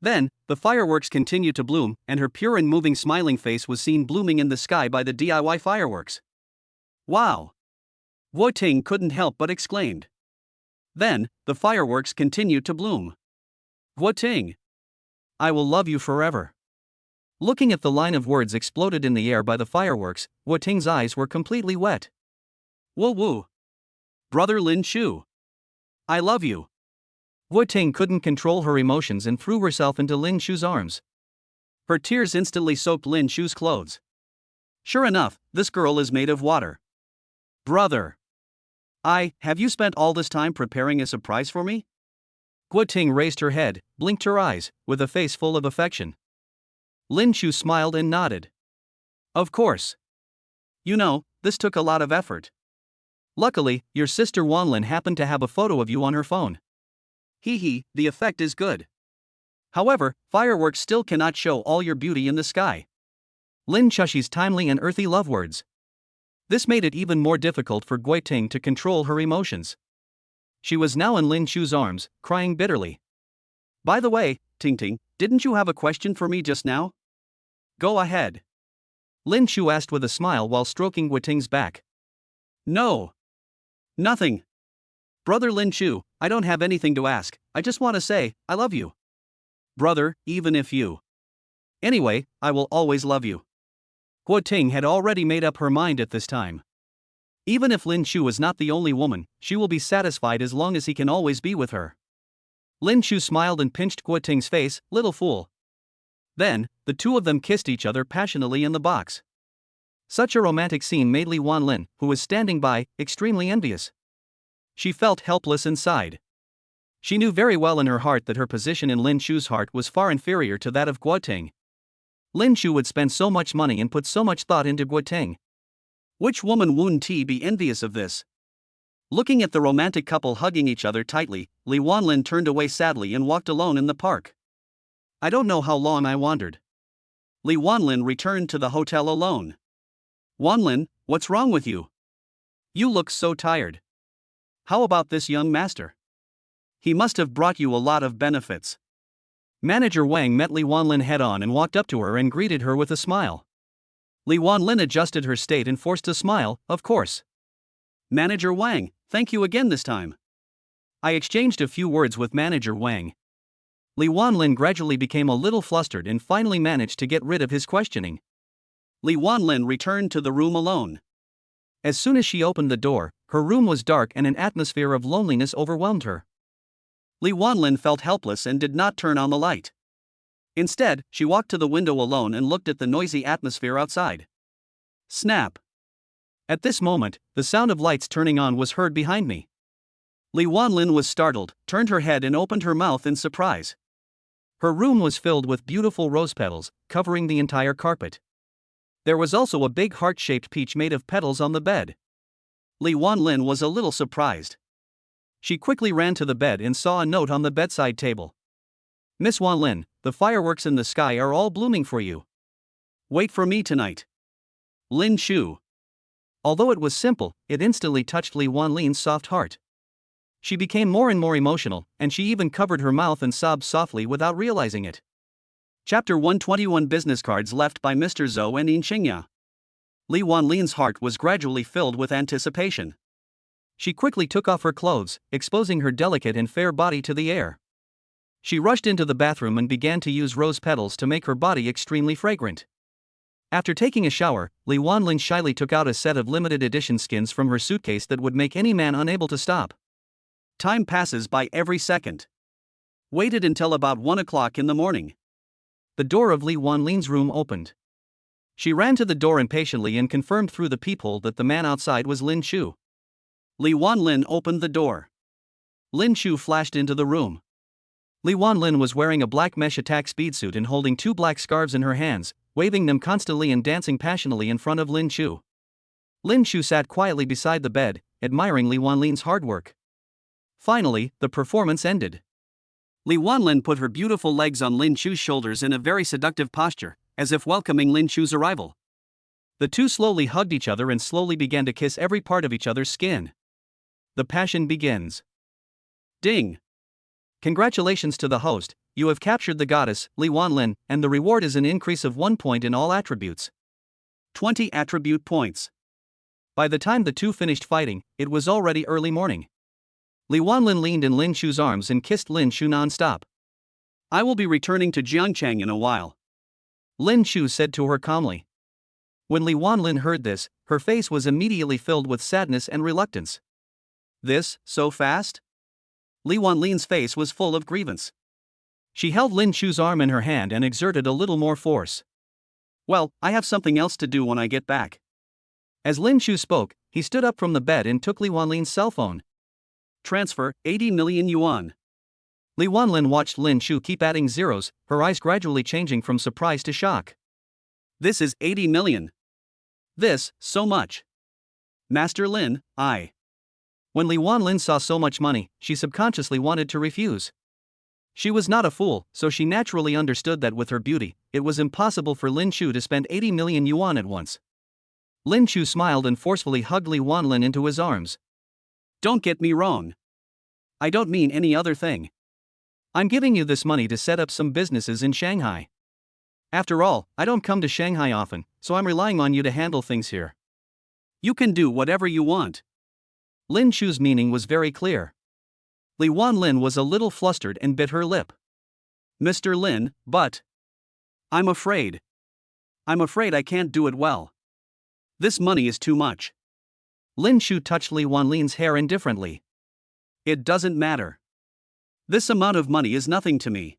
Then, the fireworks continued to bloom, and her pure and moving smiling face was seen blooming in the sky by the DIY fireworks. Wow! Guoting couldn't help but exclaimed. Then, the fireworks continued to bloom. Guoting! I will love you forever. Looking at the line of words exploded in the air by the fireworks, Guoting's eyes were completely wet. Woo woo! Brother Lin Shu! I love you! Guoting couldn't control her emotions and threw herself into Lin Shu's arms. Her tears instantly soaked Lin Shu's clothes. Sure enough, this girl is made of water. Brother! Have you spent all this time preparing a surprise for me? Guoting raised her head, blinked her eyes, with a face full of affection. Lin Shu smiled and nodded. Of course. You know, this took a lot of effort. Luckily, your sister Wanlin happened to have a photo of you on her phone. Hee, the effect is good. However, fireworks still cannot show all your beauty in the sky. Lin Chushi's timely and earthy love words. This made it even more difficult for Guoting to control her emotions. She was now in Lin Shu's arms, crying bitterly. By the way, Ting, didn't you have a question for me just now? Go ahead. Lin Shu asked with a smile while stroking Guoting's back. No. Nothing. Brother Lin Shu, I don't have anything to ask, I just want to say, I love you. Brother, even if you. Anyway, I will always love you. Guoting had already made up her mind at this time. Even if Lin Shu is not the only woman, she will be satisfied as long as he can always be with her. Lin Shu smiled and pinched Guoting's face, little fool. Then, the two of them kissed each other passionately in the box. Such a romantic scene made Li Wanlin, who was standing by, extremely envious. She felt helpless inside. She knew very well in her heart that her position in Lin Shu's heart was far inferior to that of Guoting. Lin Shu would spend so much money and put so much thought into Guoting. Which woman wouldn't be envious of this? Looking at the romantic couple hugging each other tightly, Li Wanlin turned away sadly and walked alone in the park. I don't know how long I wandered. Li Wanlin returned to the hotel alone. Wanlin, what's wrong with you? You look so tired. How about this young master? He must have brought you a lot of benefits. Manager Wang met Li Wanlin head-on and walked up to her and greeted her with a smile. Li Wanlin adjusted her state and forced a smile, of course. Manager Wang, thank you again this time. I exchanged a few words with Manager Wang. Li Wanlin gradually became a little flustered and finally managed to get rid of his questioning. Li Wanlin returned to the room alone. As soon as she opened the door, her room was dark and an atmosphere of loneliness overwhelmed her. Li Wanlin felt helpless and did not turn on the light. Instead, she walked to the window alone and looked at the noisy atmosphere outside. Snap! At this moment, the sound of lights turning on was heard behind me. Li Wanlin was startled, turned her head and opened her mouth in surprise. Her room was filled with beautiful rose petals, covering the entire carpet. There was also a big heart-shaped peach made of petals on the bed. Li Wanlin was a little surprised. She quickly ran to the bed and saw a note on the bedside table. Miss Wanlin, the fireworks in the sky are all blooming for you. Wait for me tonight. Lin Shu. Although it was simple, it instantly touched Li Wanlin's soft heart. She became more and more emotional, and she even covered her mouth and sobbed softly without realizing it. Chapter 121 Business Cards left by Mr. Zhou and Yinxingya. Li Wanlin's heart was gradually filled with anticipation. She quickly took off her clothes, exposing her delicate and fair body to the air. She rushed into the bathroom and began to use rose petals to make her body extremely fragrant. After taking a shower, Li Wanlin shyly took out a set of limited edition skins from her suitcase that would make any man unable to stop. Time passes by every second. Waited until about 1 o'clock in the morning. The door of Li Wanlin's room opened. She ran to the door impatiently and confirmed through the peephole that the man outside was Lin Shu. Li Wanlin opened the door. Lin Shu flashed into the room. Li Wanlin was wearing a black mesh attack speedsuit and holding 2 black scarves in her hands, waving them constantly and dancing passionately in front of Lin Shu. Lin Shu sat quietly beside the bed, admiring Li Wanlin's hard work. Finally, the performance ended. Li Wanlin put her beautiful legs on Lin Shu's shoulders in a very seductive posture, as if welcoming Lin Shu's arrival. The two slowly hugged each other and slowly began to kiss every part of each other's skin. The passion begins. Ding! Congratulations to the host, you have captured the goddess, Li Wanlin, and the reward is an increase of 1 point in all attributes. 20 attribute points. By the time the two finished fighting, it was already early morning. Li Wanlin leaned in Lin Shu's arms and kissed Lin Shu non-stop. I will be returning to Jiangchang in a while, Lin Shu said to her calmly. When Li Wanlin heard this, her face was immediately filled with sadness and reluctance. This, so fast? Li Wanlin's face was full of grievance. She held Lin Shu's arm in her hand and exerted a little more force. Well, I have something else to do when I get back. As Lin Shu spoke, he stood up from the bed and took Li Wanlin's cell phone. Transfer, 80 million yuan. Li Wanlin watched Lin Shu keep adding zeros, her eyes gradually changing from surprise to shock. This is 80 million. This, so much. Master Lin, I. When Li Wanlin saw so much money, she subconsciously wanted to refuse. She was not a fool, so she naturally understood that with her beauty, it was impossible for Lin Shu to spend 80 million yuan at once. Lin Shu smiled and forcefully hugged Li Wanlin into his arms. Don't get me wrong. I don't mean any other thing. I'm giving you this money to set up some businesses in Shanghai. After all, I don't come to Shanghai often, so I'm relying on you to handle things here. You can do whatever you want. Lin Shu's meaning was very clear. Li Wanlin was a little flustered and bit her lip. Mr. Lin, but... I'm afraid I can't do it well. This money is too much. Lin Shu touched Li Wanlin's hair indifferently. It doesn't matter. This amount of money is nothing to me.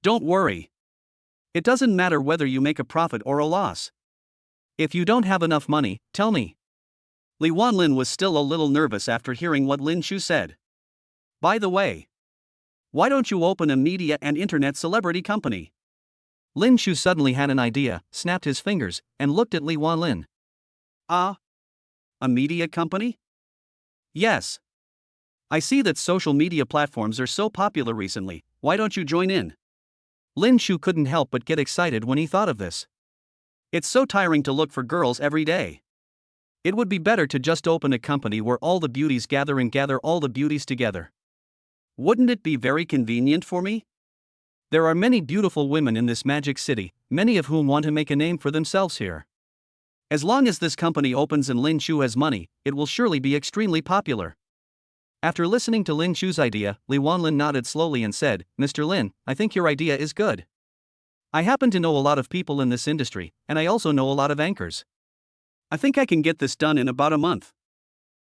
Don't worry. It doesn't matter whether you make a profit or a loss. If you don't have enough money, tell me. Li Wanlin was still a little nervous after hearing what Lin Shu said. By the way, why don't you open a media and internet celebrity company? Lin Shu suddenly had an idea, snapped his fingers, and looked at Li Wanlin. A media company? Yes. I see that social media platforms are so popular recently, why don't you join in? Lin Shu couldn't help but get excited when he thought of this. It's so tiring to look for girls every day. It would be better to just open a company where all the beauties gather and gather all the beauties together. Wouldn't it be very convenient for me? There are many beautiful women in this magic city, many of whom want to make a name for themselves here. As long as this company opens and Lin Shu has money, it will surely be extremely popular. After listening to Lin Shu's idea, Li Wanlin nodded slowly and said, Mr. Lin, I think your idea is good. I happen to know a lot of people in this industry, and I also know a lot of anchors. I think I can get this done in about a month.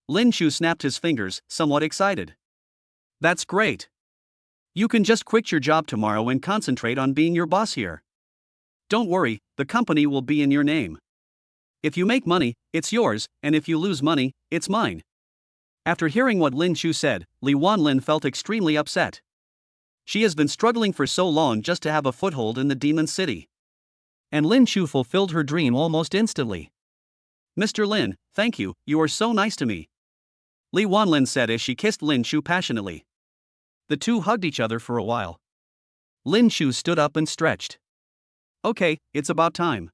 Lin Shu snapped his fingers, somewhat excited. That's great. You can just quit your job tomorrow and concentrate on being your boss here. Don't worry, the company will be in your name. If you make money, it's yours, and if you lose money, it's mine. After hearing what Lin Chu said, Li Wanlin felt extremely upset. She has been struggling for so long just to have a foothold in the Demon City. And Lin Chu fulfilled her dream almost instantly. Mr. Lin, thank you, you are so nice to me. Li Wanlin said as she kissed Lin Chu passionately. The two hugged each other for a while. Lin Chu stood up and stretched. Okay, it's about time.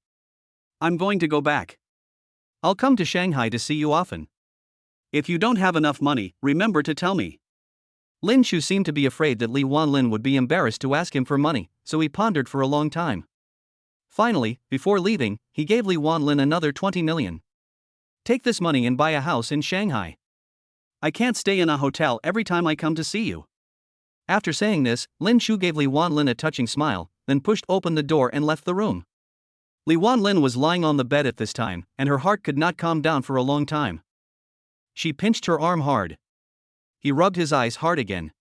I'm going to go back. I'll come to Shanghai to see you often. If you don't have enough money, remember to tell me. Lin Chu seemed to be afraid that Li Wanlin would be embarrassed to ask him for money, so he pondered for a long time. Finally, before leaving, he gave Li Wanlin another 20 million. Take this money and buy a house in Shanghai. I can't stay in a hotel every time I come to see you. After saying this, Lin Chu gave Li Wanlin a touching smile, then pushed open the door and left the room. Li Wanlin was lying on the bed at this time, and her heart could not calm down for a long time. She pinched her arm hard. He rubbed his eyes hard again.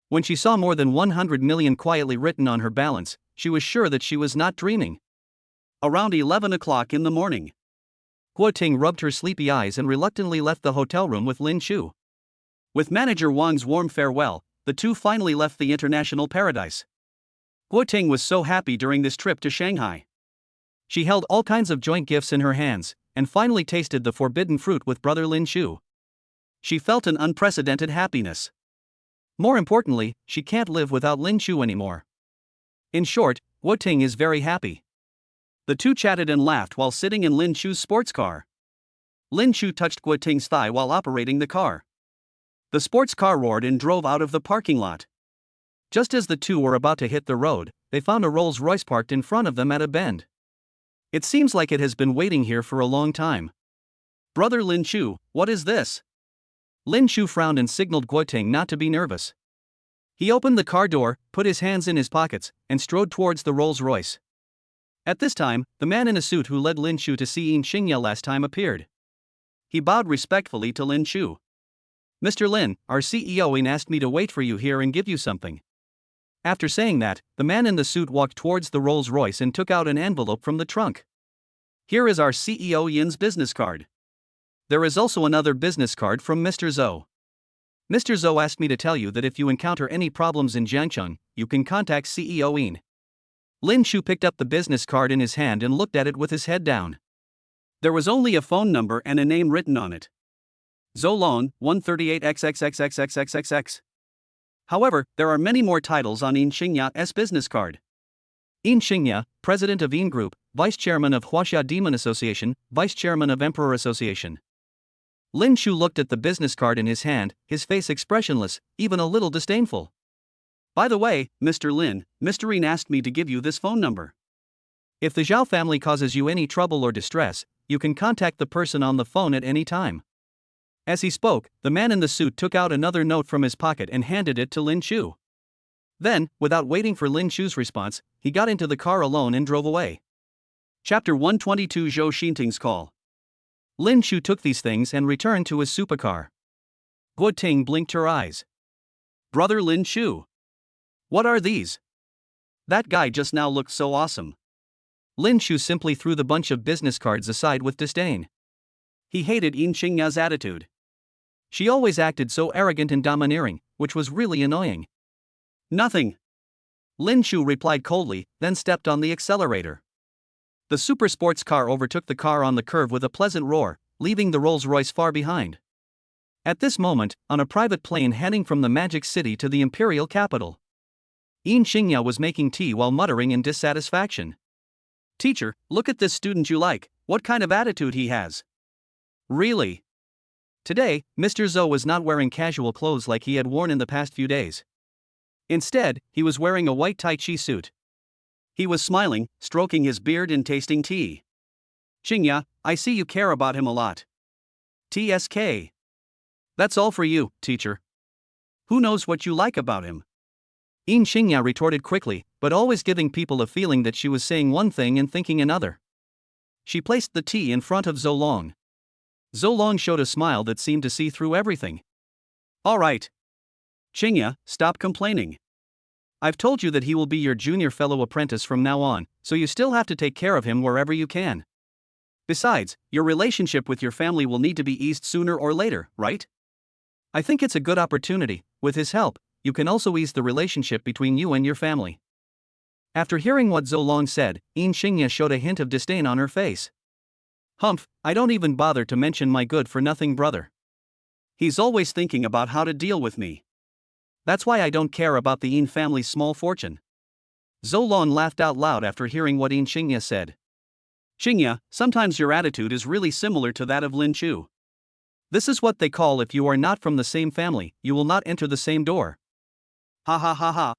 When she saw more than 100 million quietly written on her balance, she was sure that she was not dreaming. Around 11 o'clock in the morning, Guo Ting rubbed her sleepy eyes and reluctantly left the hotel room with Lin Chu. With manager Wang's warm farewell, the two finally left the international paradise. Guo Ting was so happy during this trip to Shanghai. She held all kinds of joint gifts in her hands, and finally tasted the forbidden fruit with brother Lin Chu. She felt an unprecedented happiness. More importantly, she can't live without Lin Chu anymore. In short, Guo Ting is very happy. The two chatted and laughed while sitting in Lin Chu's sports car. Lin Chu touched Guo Ting's thigh while operating the car. The sports car roared and drove out of the parking lot. Just as the two were about to hit the road, they found a Rolls-Royce parked in front of them at a bend. It seems like it has been waiting here for a long time. Brother Lin Chu, what is this? Lin Chu frowned and signaled Guo Ting not to be nervous. He opened the car door, put his hands in his pockets, and strode towards the Rolls-Royce. At this time, the man in a suit who led Lin Chu to see Yin Xingya last time appeared. He bowed respectfully to Lin Chu. Mr. Lin, our CEO Yin asked me to wait for you here and give you something. After saying that, the man in the suit walked towards the Rolls-Royce and took out an envelope from the trunk. Here is our CEO Yin's business card. There is also another business card from Mr. Zhou. Mr. Zhou asked me to tell you that if you encounter any problems in Jiangcheng, you can contact CEO Yin. Lin Chu picked up the business card in his hand and looked at it with his head down. There was only a phone number and a name written on it. Zolong, 138XXXXXXXX. However, there are many more titles on Yin Xingya's business card. Yin Xingya, President of Yin Group, Vice Chairman of Huaxia Demon Association, Vice Chairman of Emperor Association. Lin Chu looked at the business card in his hand, his face expressionless, even a little disdainful. By the way, Mr. Lin, Mr. Yin asked me to give you this phone number. If the Zhao family causes you any trouble or distress, you can contact the person on the phone at any time. As he spoke, the man in the suit took out another note from his pocket and handed it to Lin Chu. Then, without waiting for Lin Chu's response, he got into the car alone and drove away. Chapter 122 Zhou Xinting's Call. Lin Chu took these things and returned to his supercar. Guo Ting blinked her eyes. Brother Lin Chu. What are these? That guy just now looked so awesome. Lin Chu simply threw the bunch of business cards aside with disdain. He hated Yin Xingya's attitude. She always acted so arrogant and domineering, which was really annoying. Nothing. Lin Chu replied coldly, then stepped on the accelerator. The super sports car overtook the car on the curve with a pleasant roar, leaving the Rolls-Royce far behind. At this moment, on a private plane heading from the Magic City to the imperial capital, Yin Xingya was making tea while muttering in dissatisfaction. Teacher, look at this student you like, what kind of attitude he has. Really? Today, Mr. Zhou was not wearing casual clothes like he had worn in the past few days. Instead, he was wearing a white Tai Chi suit. He was smiling, stroking his beard and tasting tea. Xingya, I see you care about him a lot. TSK. That's all for you, teacher. Who knows what you like about him? Yin Xingya retorted quickly, but always giving people a feeling that she was saying one thing and thinking another. She placed the tea in front of Zolong. Zolong showed a smile that seemed to see through everything. All right. Xingya, stop complaining. I've told you that he will be your junior fellow apprentice from now on, so you still have to take care of him wherever you can. Besides, your relationship with your family will need to be eased sooner or later, right? I think it's a good opportunity. With his help, you can also ease the relationship between you and your family. After hearing what Zhou Long said, Yin Xingye showed a hint of disdain on her face. Humph, I don't even bother to mention my good-for-nothing brother. He's always thinking about how to deal with me. That's why I don't care about the Yin family's small fortune. Zhou Long laughed out loud after hearing what Yin Xingye said. Xingye, sometimes your attitude is really similar to that of Lin Chu. This is what they call if you are not from the same family, you will not enter the same door. Ha ha ha ha.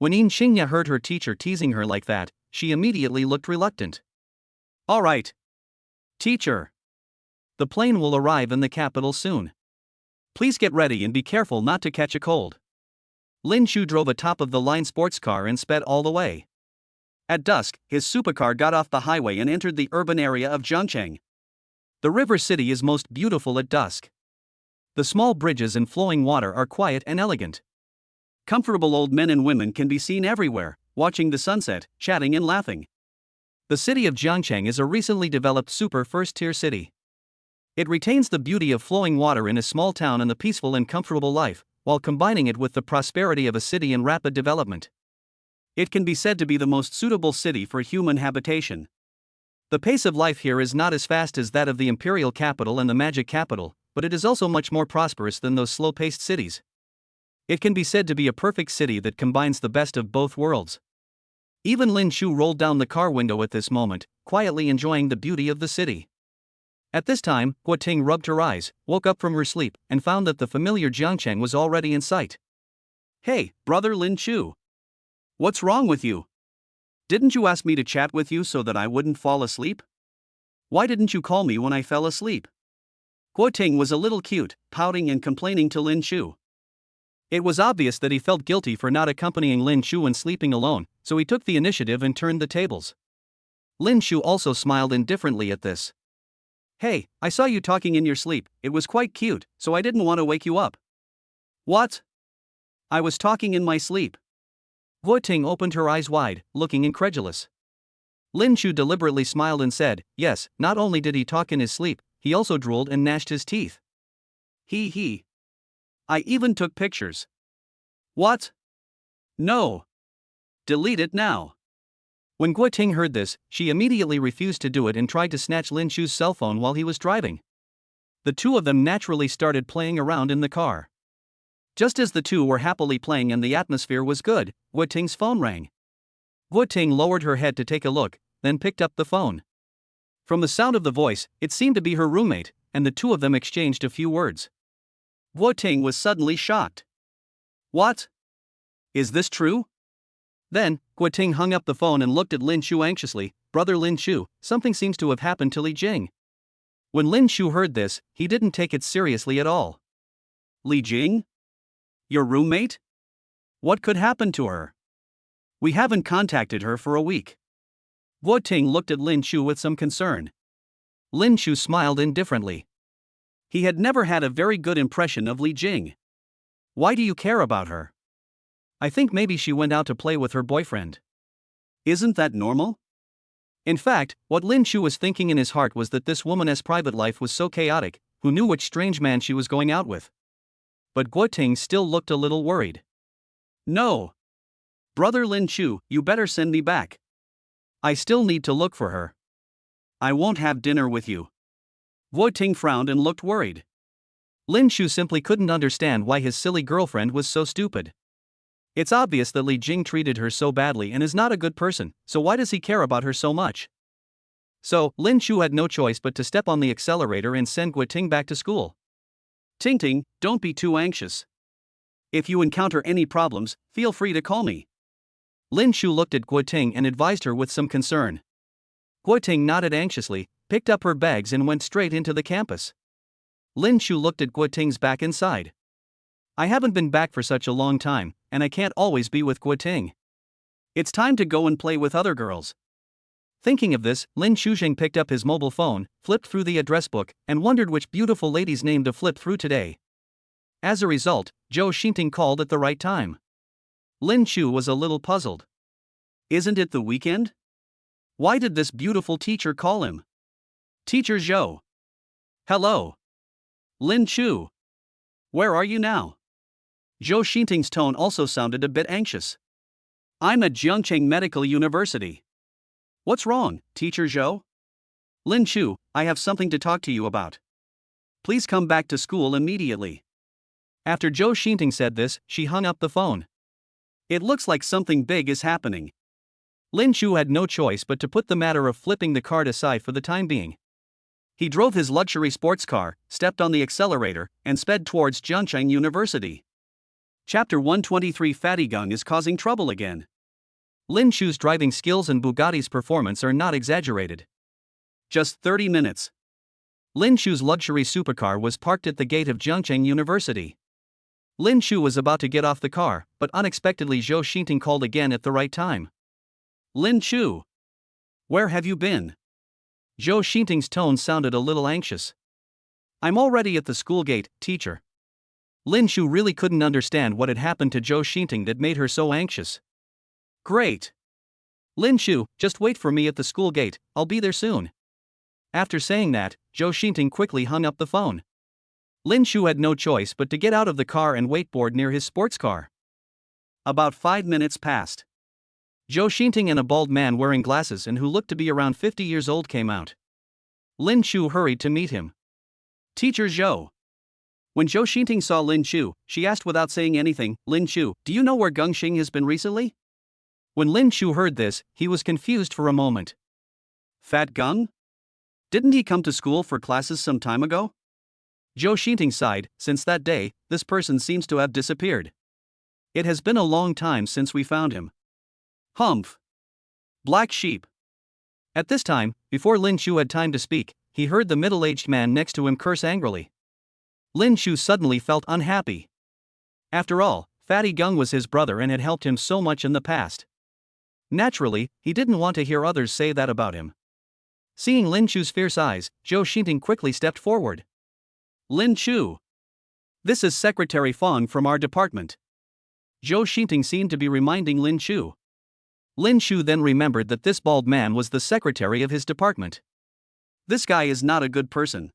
When Yin Xingye heard her teacher teasing her like that, she immediately looked reluctant. All right. Teacher. The plane will arrive in the capital soon. Please get ready and be careful not to catch a cold. Lin Chu drove a top-of-the-line sports car and sped all the way. At dusk, his supercar got off the highway and entered the urban area of Zhangcheng. The river city is most beautiful at dusk. The small bridges and flowing water are quiet and elegant. Comfortable old men and women can be seen everywhere, watching the sunset, chatting and laughing. The city of Zhangcheng is a recently developed super first-tier city. It retains the beauty of flowing water in a small town and the peaceful and comfortable life, while combining it with the prosperity of a city in rapid development. It can be said to be the most suitable city for human habitation. The pace of life here is not as fast as that of the imperial capital and the magic capital, but it is also much more prosperous than those slow-paced cities. It can be said to be a perfect city that combines the best of both worlds. Even Lin Chu rolled down the car window at this moment, quietly enjoying the beauty of the city. At this time, Guo Ting rubbed her eyes, woke up from her sleep, and found that the familiar Jiangcheng was already in sight. Hey, brother Lin Chu. What's wrong with you? Didn't you ask me to chat with you so that I wouldn't fall asleep? Why didn't you call me when I fell asleep? Guo Ting was a little cute, pouting and complaining to Lin Chu. It was obvious that he felt guilty for not accompanying Lin Chu when sleeping alone, so he took the initiative and turned the tables. Lin Chu also smiled indifferently at this. Hey, I saw you talking in your sleep, it was quite cute, so I didn't want to wake you up. What? I was talking in my sleep. Guo Ting opened her eyes wide, looking incredulous. Lin Chu deliberately smiled and said, yes, not only did he talk in his sleep, he also drooled and gnashed his teeth. He. I even took pictures. What? No. Delete it now. When Guo Ting heard this, she immediately refused to do it and tried to snatch Lin Chu's cell phone while he was driving. The two of them naturally started playing around in the car. Just as the two were happily playing and the atmosphere was good, Guo Ting's phone rang. Guo Ting lowered her head to take a look, then picked up the phone. From the sound of the voice, it seemed to be her roommate, and the two of them exchanged a few words. Guo Ting was suddenly shocked. What? Is this true? Then, Guo Ting hung up the phone and looked at Lin Chu anxiously. Brother Lin Chu, something seems to have happened to Li Jing. When Lin Chu heard this, he didn't take it seriously at all. Li Jing? Your roommate? What could happen to her? We haven't contacted her for a week. Guo Ting looked at Lin Chu with some concern. Lin Chu smiled indifferently. He had never had a very good impression of Li Jing. Why do you care about her? I think maybe she went out to play with her boyfriend. Isn't that normal? In fact, what Lin Chu was thinking in his heart was that this woman's private life was so chaotic, who knew which strange man she was going out with? But Guo Ting still looked a little worried. No. Brother Lin Chu, you better send me back. I still need to look for her. I won't have dinner with you. Guo Ting frowned and looked worried. Lin Chu simply couldn't understand why his silly girlfriend was so stupid. It's obvious that Li Jing treated her so badly and is not a good person, so why does he care about her so much? So, Lin Chu had no choice but to step on the accelerator and send Guo Ting back to school. Ting, don't be too anxious. If you encounter any problems, feel free to call me. Lin Chu looked at Guo Ting and advised her with some concern. Guo Ting nodded anxiously, picked up her bags and went straight into the campus. Lin Chu looked at Guo Ting's back inside. I haven't been back for such a long time, and I can't always be with Guo Ting. It's time to go and play with other girls. Thinking of this, Lin Shuzheng picked up his mobile phone, flipped through the address book, and wondered which beautiful lady's name to flip through today. As a result, Zhou Xinting called at the right time. Lin Chu was a little puzzled. Isn't it the weekend? Why did this beautiful teacher call him? Teacher Zhou. Hello. Lin Chu. Where are you now? Zhou Xinting's tone also sounded a bit anxious. I'm at Jiangcheng Medical University. What's wrong, Teacher Zhou? Lin Chu, I have something to talk to you about. Please come back to school immediately. After Zhou Xinting said this, she hung up the phone. It looks like something big is happening. Lin Chu had no choice but to put the matter of flipping the card aside for the time being. He drove his luxury sports car, stepped on the accelerator, and sped towards Jiangcheng University. Chapter 123 Fatty Gung is causing trouble again. Lin Chu's driving skills and Bugatti's performance are not exaggerated. Just 30 minutes. Lin Chu's luxury supercar was parked at the gate of Jiangcheng University. Lin Chu was about to get off the car, but unexpectedly Zhou Xinting called again at the right time. Lin Chu. Where have you been? Zhou Xinting's tone sounded a little anxious. I'm already at the school gate, teacher. Lin Chu really couldn't understand what had happened to Zhou Xinting that made her so anxious. Great. Lin Chu, just wait for me at the school gate, I'll be there soon. After saying that, Zhou Xinting quickly hung up the phone. Lin Chu had no choice but to get out of the car and wakeboard near his sports car. About 5 minutes passed. Zhou Xinting and a bald man wearing glasses and who looked to be around 50 years old came out. Lin Chu hurried to meet him. Teacher Zhou. When Zhou Xinting saw Lin Chu, she asked without saying anything, Lin Chu, do you know where Gung Xing has been recently? When Lin Chu heard this, he was confused for a moment. Fat Gung? Didn't he come to school for classes some time ago? Zhou Xinting sighed. Since that day, this person seems to have disappeared. It has been a long time since we found him. Humph. Black sheep. At this time, before Lin Chu had time to speak, he heard the middle-aged man next to him curse angrily. Lin Chu suddenly felt unhappy. After all, Fatty Gung was his brother and had helped him so much in the past. Naturally, he didn't want to hear others say that about him. Seeing Lin Chu's fierce eyes, Zhou Xinting quickly stepped forward. Lin Chu. This is Secretary Fong from our department. Zhou Xinting seemed to be reminding Lin Chu. Lin Chu then remembered that this bald man was the secretary of his department. This guy is not a good person.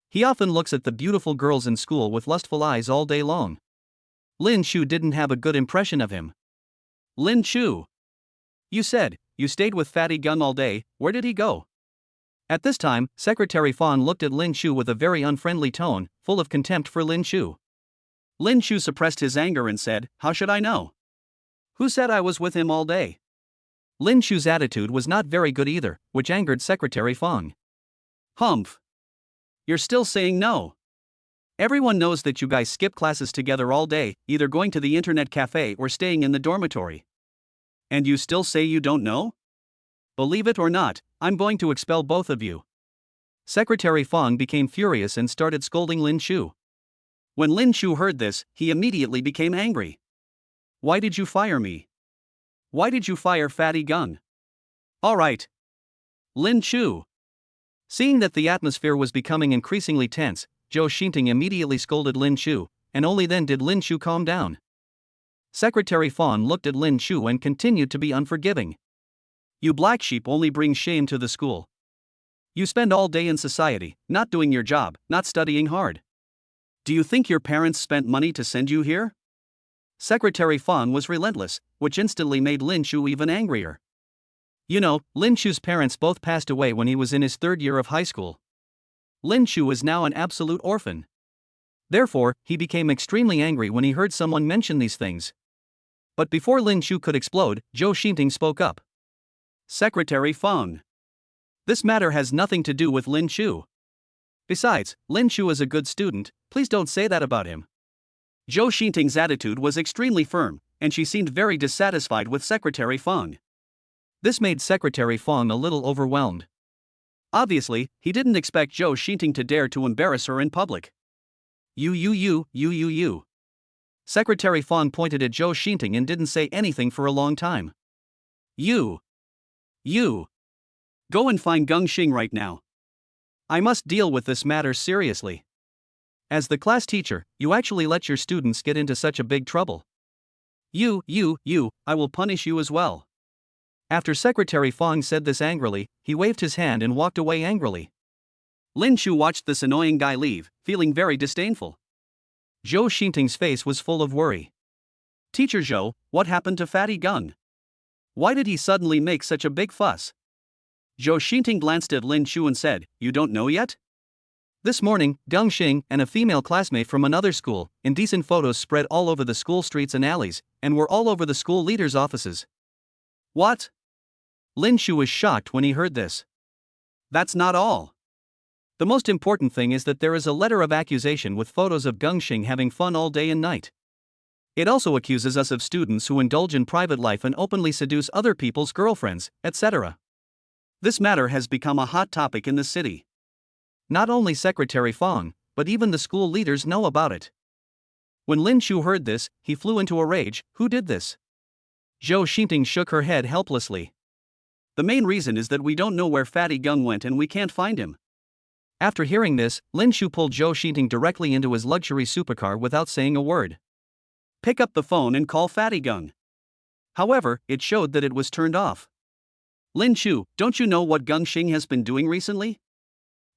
He often looks at the beautiful girls in school with lustful eyes all day long. Lin Chu didn't have a good impression of him. Lin Chu. You said, you stayed with Fatty Gung all day, where did he go? At this time, Secretary Fong looked at Lin Chu with a very unfriendly tone, full of contempt for Lin Chu. Lin Chu suppressed his anger and said, how should I know? Who said I was with him all day? Lin Chu's attitude was not very good either, which angered Secretary Fong. Humph. You're still saying no. Everyone knows that you guys skip classes together all day, either going to the internet cafe or staying in the dormitory. And you still say you don't know? Believe it or not, I'm going to expel both of you. Secretary Fong became furious and started scolding Lin Chu. When Lin Chu heard this, he immediately became angry. Why did you fire me? Why did you fire Fatty Gung? All right. Lin Chu. Seeing that the atmosphere was becoming increasingly tense, Zhou Xinting immediately scolded Lin Chu, and only then did Lin Chu calm down. Secretary Fong looked at Lin Chu and continued to be unforgiving. You black sheep only bring shame to the school. You spend all day in society, not doing your job, not studying hard. Do you think your parents spent money to send you here? Secretary Fong was relentless, which instantly made Lin Chu even angrier. You know, Lin Chu's parents both passed away when he was in his 3rd year of high school. Lin Chu is now an absolute orphan. Therefore, he became extremely angry when he heard someone mention these things. But before Lin Chu could explode, Zhou Xinting spoke up. Secretary Fong. This matter has nothing to do with Lin Chu. Besides, Lin Chu is a good student, please don't say that about him. Zhou Xinting's attitude was extremely firm, and she seemed very dissatisfied with Secretary Fong. This made Secretary Fong a little overwhelmed. Obviously, he didn't expect Zhou Xinting to dare to embarrass her in public. You. Secretary Fong pointed at Zhou Xinting and didn't say anything for a long time. You. Go and find Gung Xing right now. I must deal with this matter seriously. As the class teacher, you actually let your students get into such a big trouble. I will punish you as well. After Secretary Fong said this angrily, he waved his hand and walked away angrily. Lin Chu watched this annoying guy leave, feeling very disdainful. Zhou Xingting's face was full of worry. Teacher Zhou, what happened to Fatty Gung? Why did he suddenly make such a big fuss? Zhou Xingting glanced at Lin Chu and said, You don't know yet? This morning, Gung Xing and a female classmate from another school, indecent photos spread all over the school streets and alleys, and were all over the school leaders' offices. What? Lin Chu was shocked when he heard this. That's not all. The most important thing is that there is a letter of accusation with photos of Gung Xing having fun all day and night. It also accuses us of students who indulge in private life and openly seduce other people's girlfriends, etc. This matter has become a hot topic in the city. Not only Secretary Fong, but even the school leaders know about it. When Lin Chu heard this, he flew into a rage. Who did this? Zhou Xingting shook her head helplessly. The main reason is that we don't know where Fatty Gung went and we can't find him. After hearing this, Lin Chu pulled Zhou Xingting directly into his luxury supercar without saying a word. Pick up the phone and call Fatty Gung. However, it showed that it was turned off. Lin Chu, don't you know what Gung Xing has been doing recently?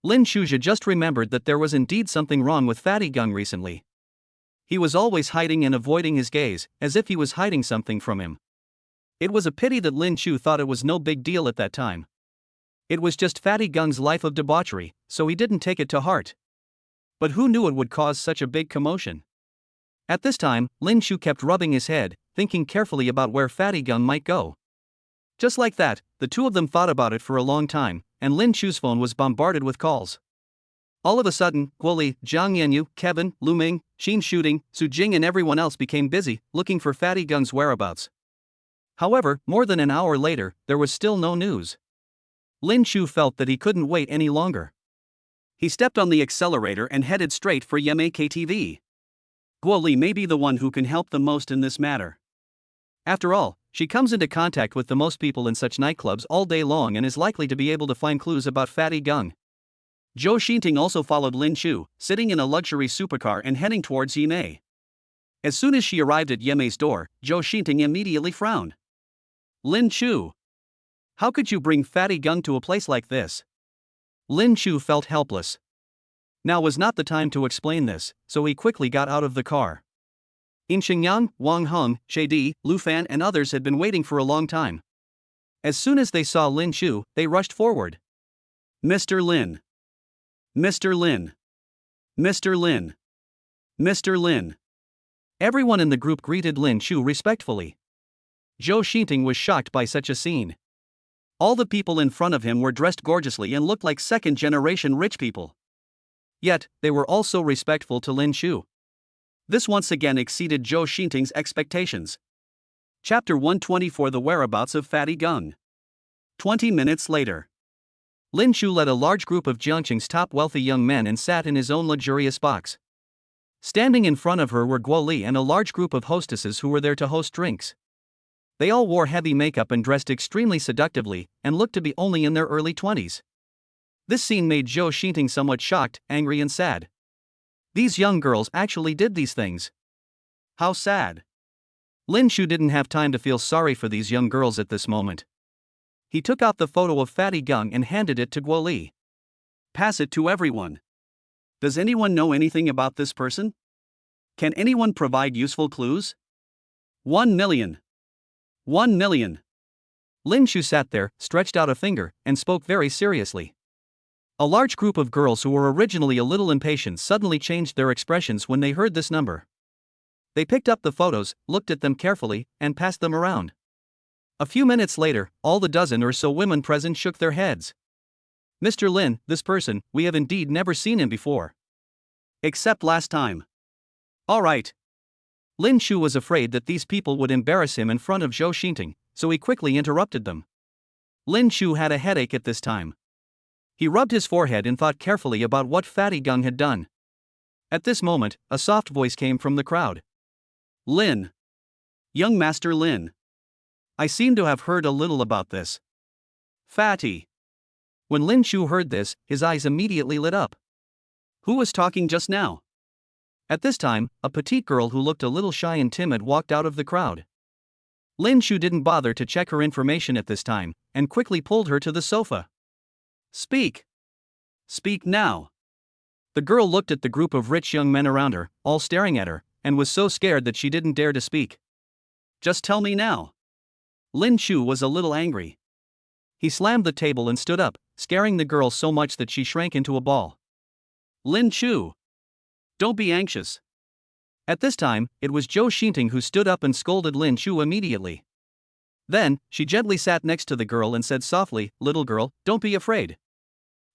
Lin Chu just remembered that there was indeed something wrong with Fatty Gung recently. He was always hiding and avoiding his gaze, as if he was hiding something from him. It was a pity that Lin Chu thought it was no big deal at that time. It was just Fatty Gung's life of debauchery, so he didn't take it to heart. But who knew it would cause such a big commotion? At this time, Lin Chu kept rubbing his head, thinking carefully about where Fatty Gung might go. Just like that, the two of them thought about it for a long time, and Lin Chu's phone was bombarded with calls. All of a sudden, Guoli, Zhang Yanyu, Kevin, Lu Ming, Xin Shooting, Su Jing and everyone else became busy, looking for Fatty Gung's whereabouts. However, more than an hour later, there was still no news. Lin Chu felt that he couldn't wait any longer. He stepped on the accelerator and headed straight for Yemei KTV. Guoli may be the one who can help the most in this matter. After all, she comes into contact with the most people in such nightclubs all day long and is likely to be able to find clues about Fatty Gung. Zhou Xingting also followed Lin Chu, sitting in a luxury supercar and heading towards Yemei. As soon as she arrived at Yemei's door, Zhou Xingting immediately frowned. Lin Chu. How could you bring Fatty Gung to a place like this? Lin Chu felt helpless. Now was not the time to explain this, so he quickly got out of the car. In Xingyang, Wang Heng, Di, Lu Fan and others had been waiting for a long time. As soon as they saw Lin Chu, they rushed forward. Mr. Lin. Mr. Lin. Mr. Lin. Mr. Lin. Everyone in the group greeted Lin Chu respectfully. Zhou Xingting was shocked by such a scene. All the people in front of him were dressed gorgeously and looked like second-generation rich people. Yet, they were also respectful to Lin Chu. This once again exceeded Zhou Xingting's expectations. Chapter 124: The Whereabouts of Fatty Gung. 20 minutes later. Lin Chu led a large group of Jiangqing's top wealthy young men and sat in his own luxurious box. Standing in front of her were Guo Li and a large group of hostesses who were there to host drinks. They all wore heavy makeup and dressed extremely seductively, and looked to be only in their early 20s. This scene made Zhou Xingting somewhat shocked, angry and sad. These young girls actually did these things. How sad. Lin Chu didn't have time to feel sorry for these young girls at this moment. He took out the photo of Fatty Gung and handed it to Guo Li. Pass it to everyone. Does anyone know anything about this person? Can anyone provide useful clues? 1 million. 1 million. Lin Chu sat there, stretched out a finger, and spoke very seriously. A large group of girls who were originally a little impatient suddenly changed their expressions when they heard this number. They picked up the photos, looked at them carefully, and passed them around. A few minutes later, all the dozen or so women present shook their heads. Mr. Lin, this person, we have indeed never seen him before. Except last time. All right. Lin Chu was afraid that these people would embarrass him in front of Zhou Xingting, so he quickly interrupted them. Lin Chu had a headache at this time. He rubbed his forehead and thought carefully about what Fatty Gung had done. At this moment, a soft voice came from the crowd. Lin. Young Master Lin. I seem to have heard a little about this. Fatty. When Lin Chu heard this, his eyes immediately lit up. Who was talking just now? At this time, a petite girl who looked a little shy and timid walked out of the crowd. Lin Shu didn't bother to check her information at this time, and quickly pulled her to the sofa. Speak! Speak now! The girl looked at the group of rich young men around her, all staring at her, and was so scared that she didn't dare to speak. Just tell me now. Lin Shu was a little angry. He slammed the table and stood up, scaring the girl so much that she shrank into a ball. Lin Shu! Don't be anxious. At this time, it was Zhou Xinting who stood up and scolded Lin Shu immediately. Then, she gently sat next to the girl and said softly, "Little girl, don't be afraid.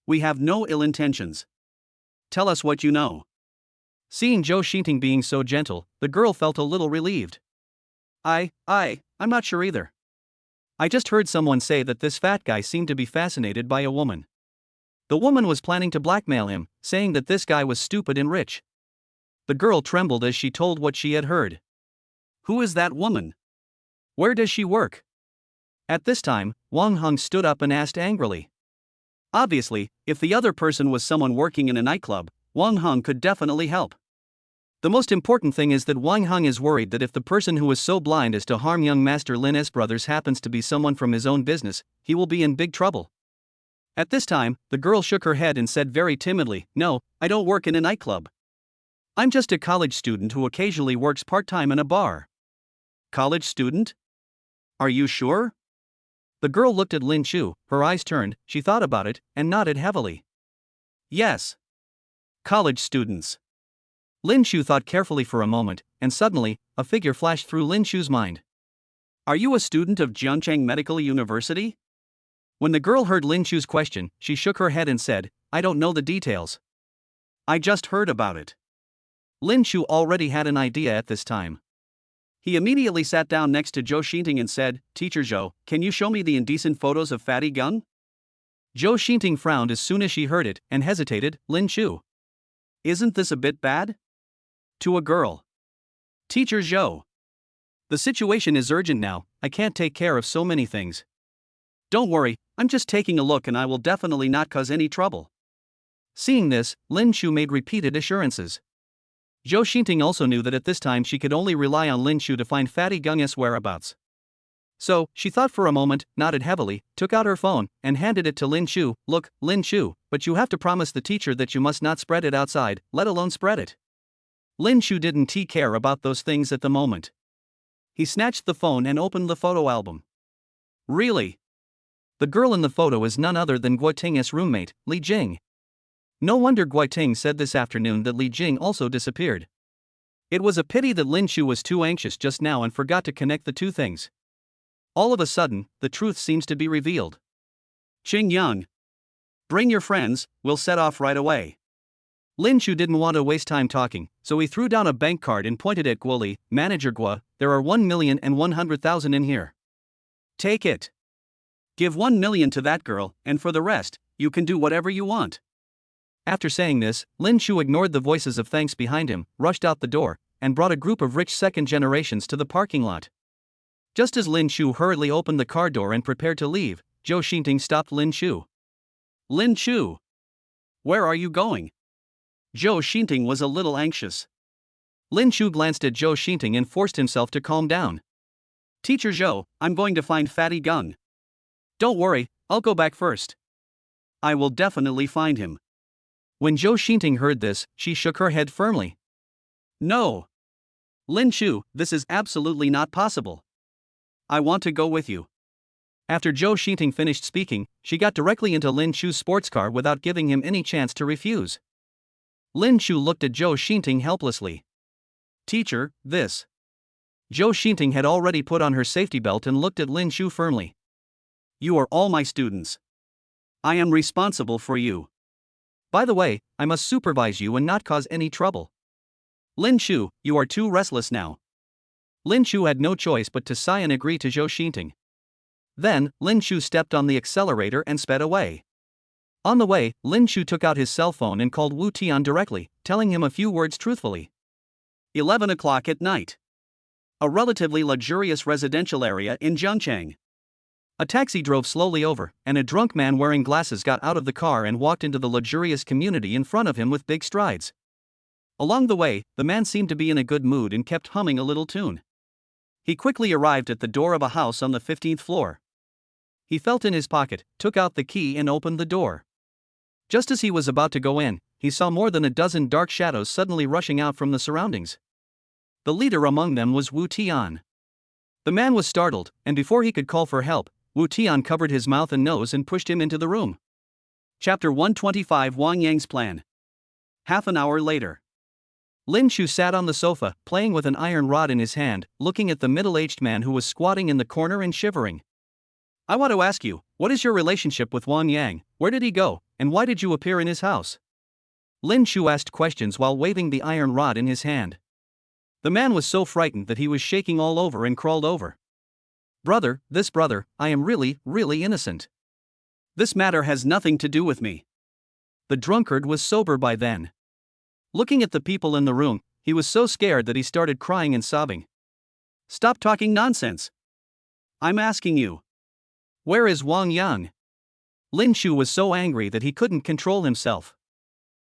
We have no ill intentions. Tell us what you know." Seeing Zhou Xinting being so gentle, the girl felt a little relieved. I'm not sure either. I just heard someone say that this fat guy seemed to be fascinated by a woman. The woman was planning to blackmail him, saying that this guy was stupid and rich. The girl trembled as she told what she had heard. Who is that woman? Where does she work? At this time, Wang Heng stood up and asked angrily. Obviously, if the other person was someone working in a nightclub, Wang Heng could definitely help. The most important thing is that Wang Heng is worried that if the person who is so blind as to harm young Master Lin's brothers happens to be someone from his own business, he will be in big trouble. At this time, the girl shook her head and said very timidly, "No, I don't work in a nightclub. I'm just a college student who occasionally works part-time in a bar." College student? Are you sure? The girl looked at Lin Shu, her eyes turned, she thought about it, and nodded heavily. Yes. College students. Lin Shu thought carefully for a moment, and suddenly, a figure flashed through Lin Shu's mind. Are you a student of Jiangcheng Medical University? When the girl heard Lin Shu's question, she shook her head and said, "I don't know the details. I just heard about it." Lin Shu already had an idea at this time. He immediately sat down next to Zhou Xinting and said, "Teacher Zhou, can you show me the indecent photos of Fatty Gung?" Zhou Xinting frowned as soon as she heard it, and hesitated. Lin Shu. Isn't this a bit bad? To a girl. Teacher Zhou. The situation is urgent now, I can't take care of so many things. Don't worry, I'm just taking a look and I will definitely not cause any trouble. Seeing this, Lin Shu made repeated assurances. Zhou Xinting also knew that at this time she could only rely on Lin Shu to find Fatty Gung's whereabouts. So, she thought for a moment, nodded heavily, took out her phone, and handed it to Lin Shu. "Look, Lin Shu, but you have to promise the teacher that you must not spread it outside, let alone spread it." Lin Shu didn't care about those things at the moment. He snatched the phone and opened the photo album. Really? The girl in the photo is none other than Guo Ting's roommate, Li Jing. No wonder Guo Ting said this afternoon that Li Jing also disappeared. It was a pity that Lin Shu was too anxious just now and forgot to connect the two things. All of a sudden, the truth seems to be revealed. Qing Yang. Bring your friends, we'll set off right away. Lin Shu didn't want to waste time talking, so he threw down a bank card and pointed at Guo Li. "Manager Guo, there are 1,100,000 in here. Take it. Give 1 million to that girl, and for the rest, you can do whatever you want." After saying this, Lin Shu ignored the voices of thanks behind him, rushed out the door, and brought a group of rich second generations to the parking lot. Just as Lin Shu hurriedly opened the car door and prepared to leave, Zhou Xinting stopped Lin Shu. "Lin Shu! Where are you going?" Zhou Xinting was a little anxious. Lin Shu glanced at Zhou Xinting and forced himself to calm down. "Teacher Zhou, I'm going to find Fatty Gung. Don't worry, I'll go back first. I will definitely find him." When Zhou Xinting heard this, she shook her head firmly. "No. Lin Shu, this is absolutely not possible. I want to go with you." After Zhou Xinting finished speaking, she got directly into Lin Shu's sports car without giving him any chance to refuse. Lin Shu looked at Zhou Xinting helplessly. "Teacher, this." Zhou Xinting had already put on her safety belt and looked at Lin Shu firmly. "You are all my students. I am responsible for you. By the way, I must supervise you and not cause any trouble. Lin Shu, you are too restless now." Lin Shu had no choice but to sigh and agree to Zhou Xinting. Then, Lin Shu stepped on the accelerator and sped away. On the way, Lin Shu took out his cell phone and called Wu Tian directly, telling him a few words truthfully. 11 o'clock at night. A relatively luxurious residential area in Jiangcheng. A taxi drove slowly over, and a drunk man wearing glasses got out of the car and walked into the luxurious community in front of him with big strides. Along the way, the man seemed to be in a good mood and kept humming a little tune. He quickly arrived at the door of a house on the 15th floor. He felt in his pocket, took out the key and opened the door. Just as he was about to go in, he saw more than a dozen dark shadows suddenly rushing out from the surroundings. The leader among them was Wu Tian. The man was startled, and before he could call for help, Wu Tian covered his mouth and nose and pushed him into the room. Chapter 125 Wang Yang's Plan. Half an hour later. Lin Chu sat on the sofa, playing with an iron rod in his hand, looking at the middle-aged man who was squatting in the corner and shivering. I want to ask you, what is your relationship with Wang Yang? Where did he go, and why did you appear in his house? Lin Chu asked questions while waving the iron rod in his hand. The man was so frightened that he was shaking all over and crawled over. Brother, I am really innocent. This matter has nothing to do with me. The drunkard was sober by then. Looking at the people in the room, he was so scared that he started crying and sobbing. Stop talking nonsense. I'm asking you. Where is Wang Yang? Lin Chu was so angry that he couldn't control himself.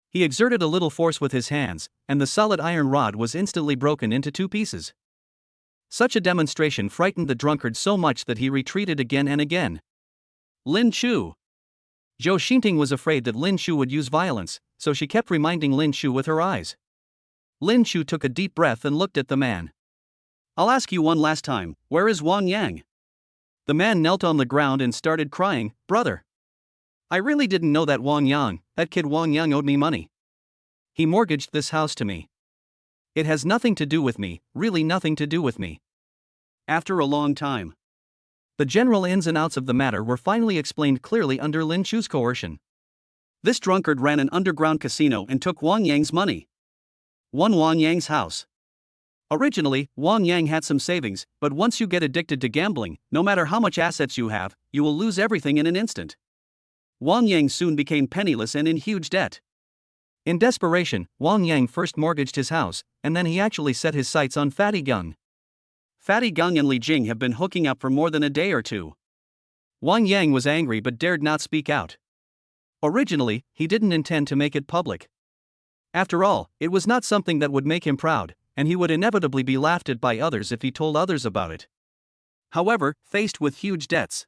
He exerted a little force with his hands, and the solid iron rod was instantly broken into 2 pieces. Such a demonstration frightened the drunkard so much that he retreated again and again. Lin Chu. Zhou Xinting was afraid that Lin Chu would use violence, so she kept reminding Lin Chu with her eyes. Lin Chu took a deep breath and looked at the man. I'll ask you one last time, where is Wang Yang? The man knelt on the ground and started crying, Brother. I really didn't know that that kid Wang Yang owed me money. He mortgaged this house to me. It has nothing to do with me, really nothing to do with me. After a long time. The general ins and outs of the matter were finally explained clearly under Lin Chu's coercion. This drunkard ran an underground casino and took Wang Yang's money. Won Wang Yang's house. Originally, Wang Yang had some savings, but once you get addicted to gambling, no matter how much assets you have, you will lose everything in an instant. Wang Yang soon became penniless and in huge debt. In desperation, Wang Yang first mortgaged his house, and then he actually set his sights on Fatty Gung. Fatty Gung and Li Jing have been hooking up for more than a day or two. Wang Yang was angry but dared not speak out. Originally, he didn't intend to make it public. After all, it was not something that would make him proud, and he would inevitably be laughed at by others if he told others about it. However, faced with huge debts,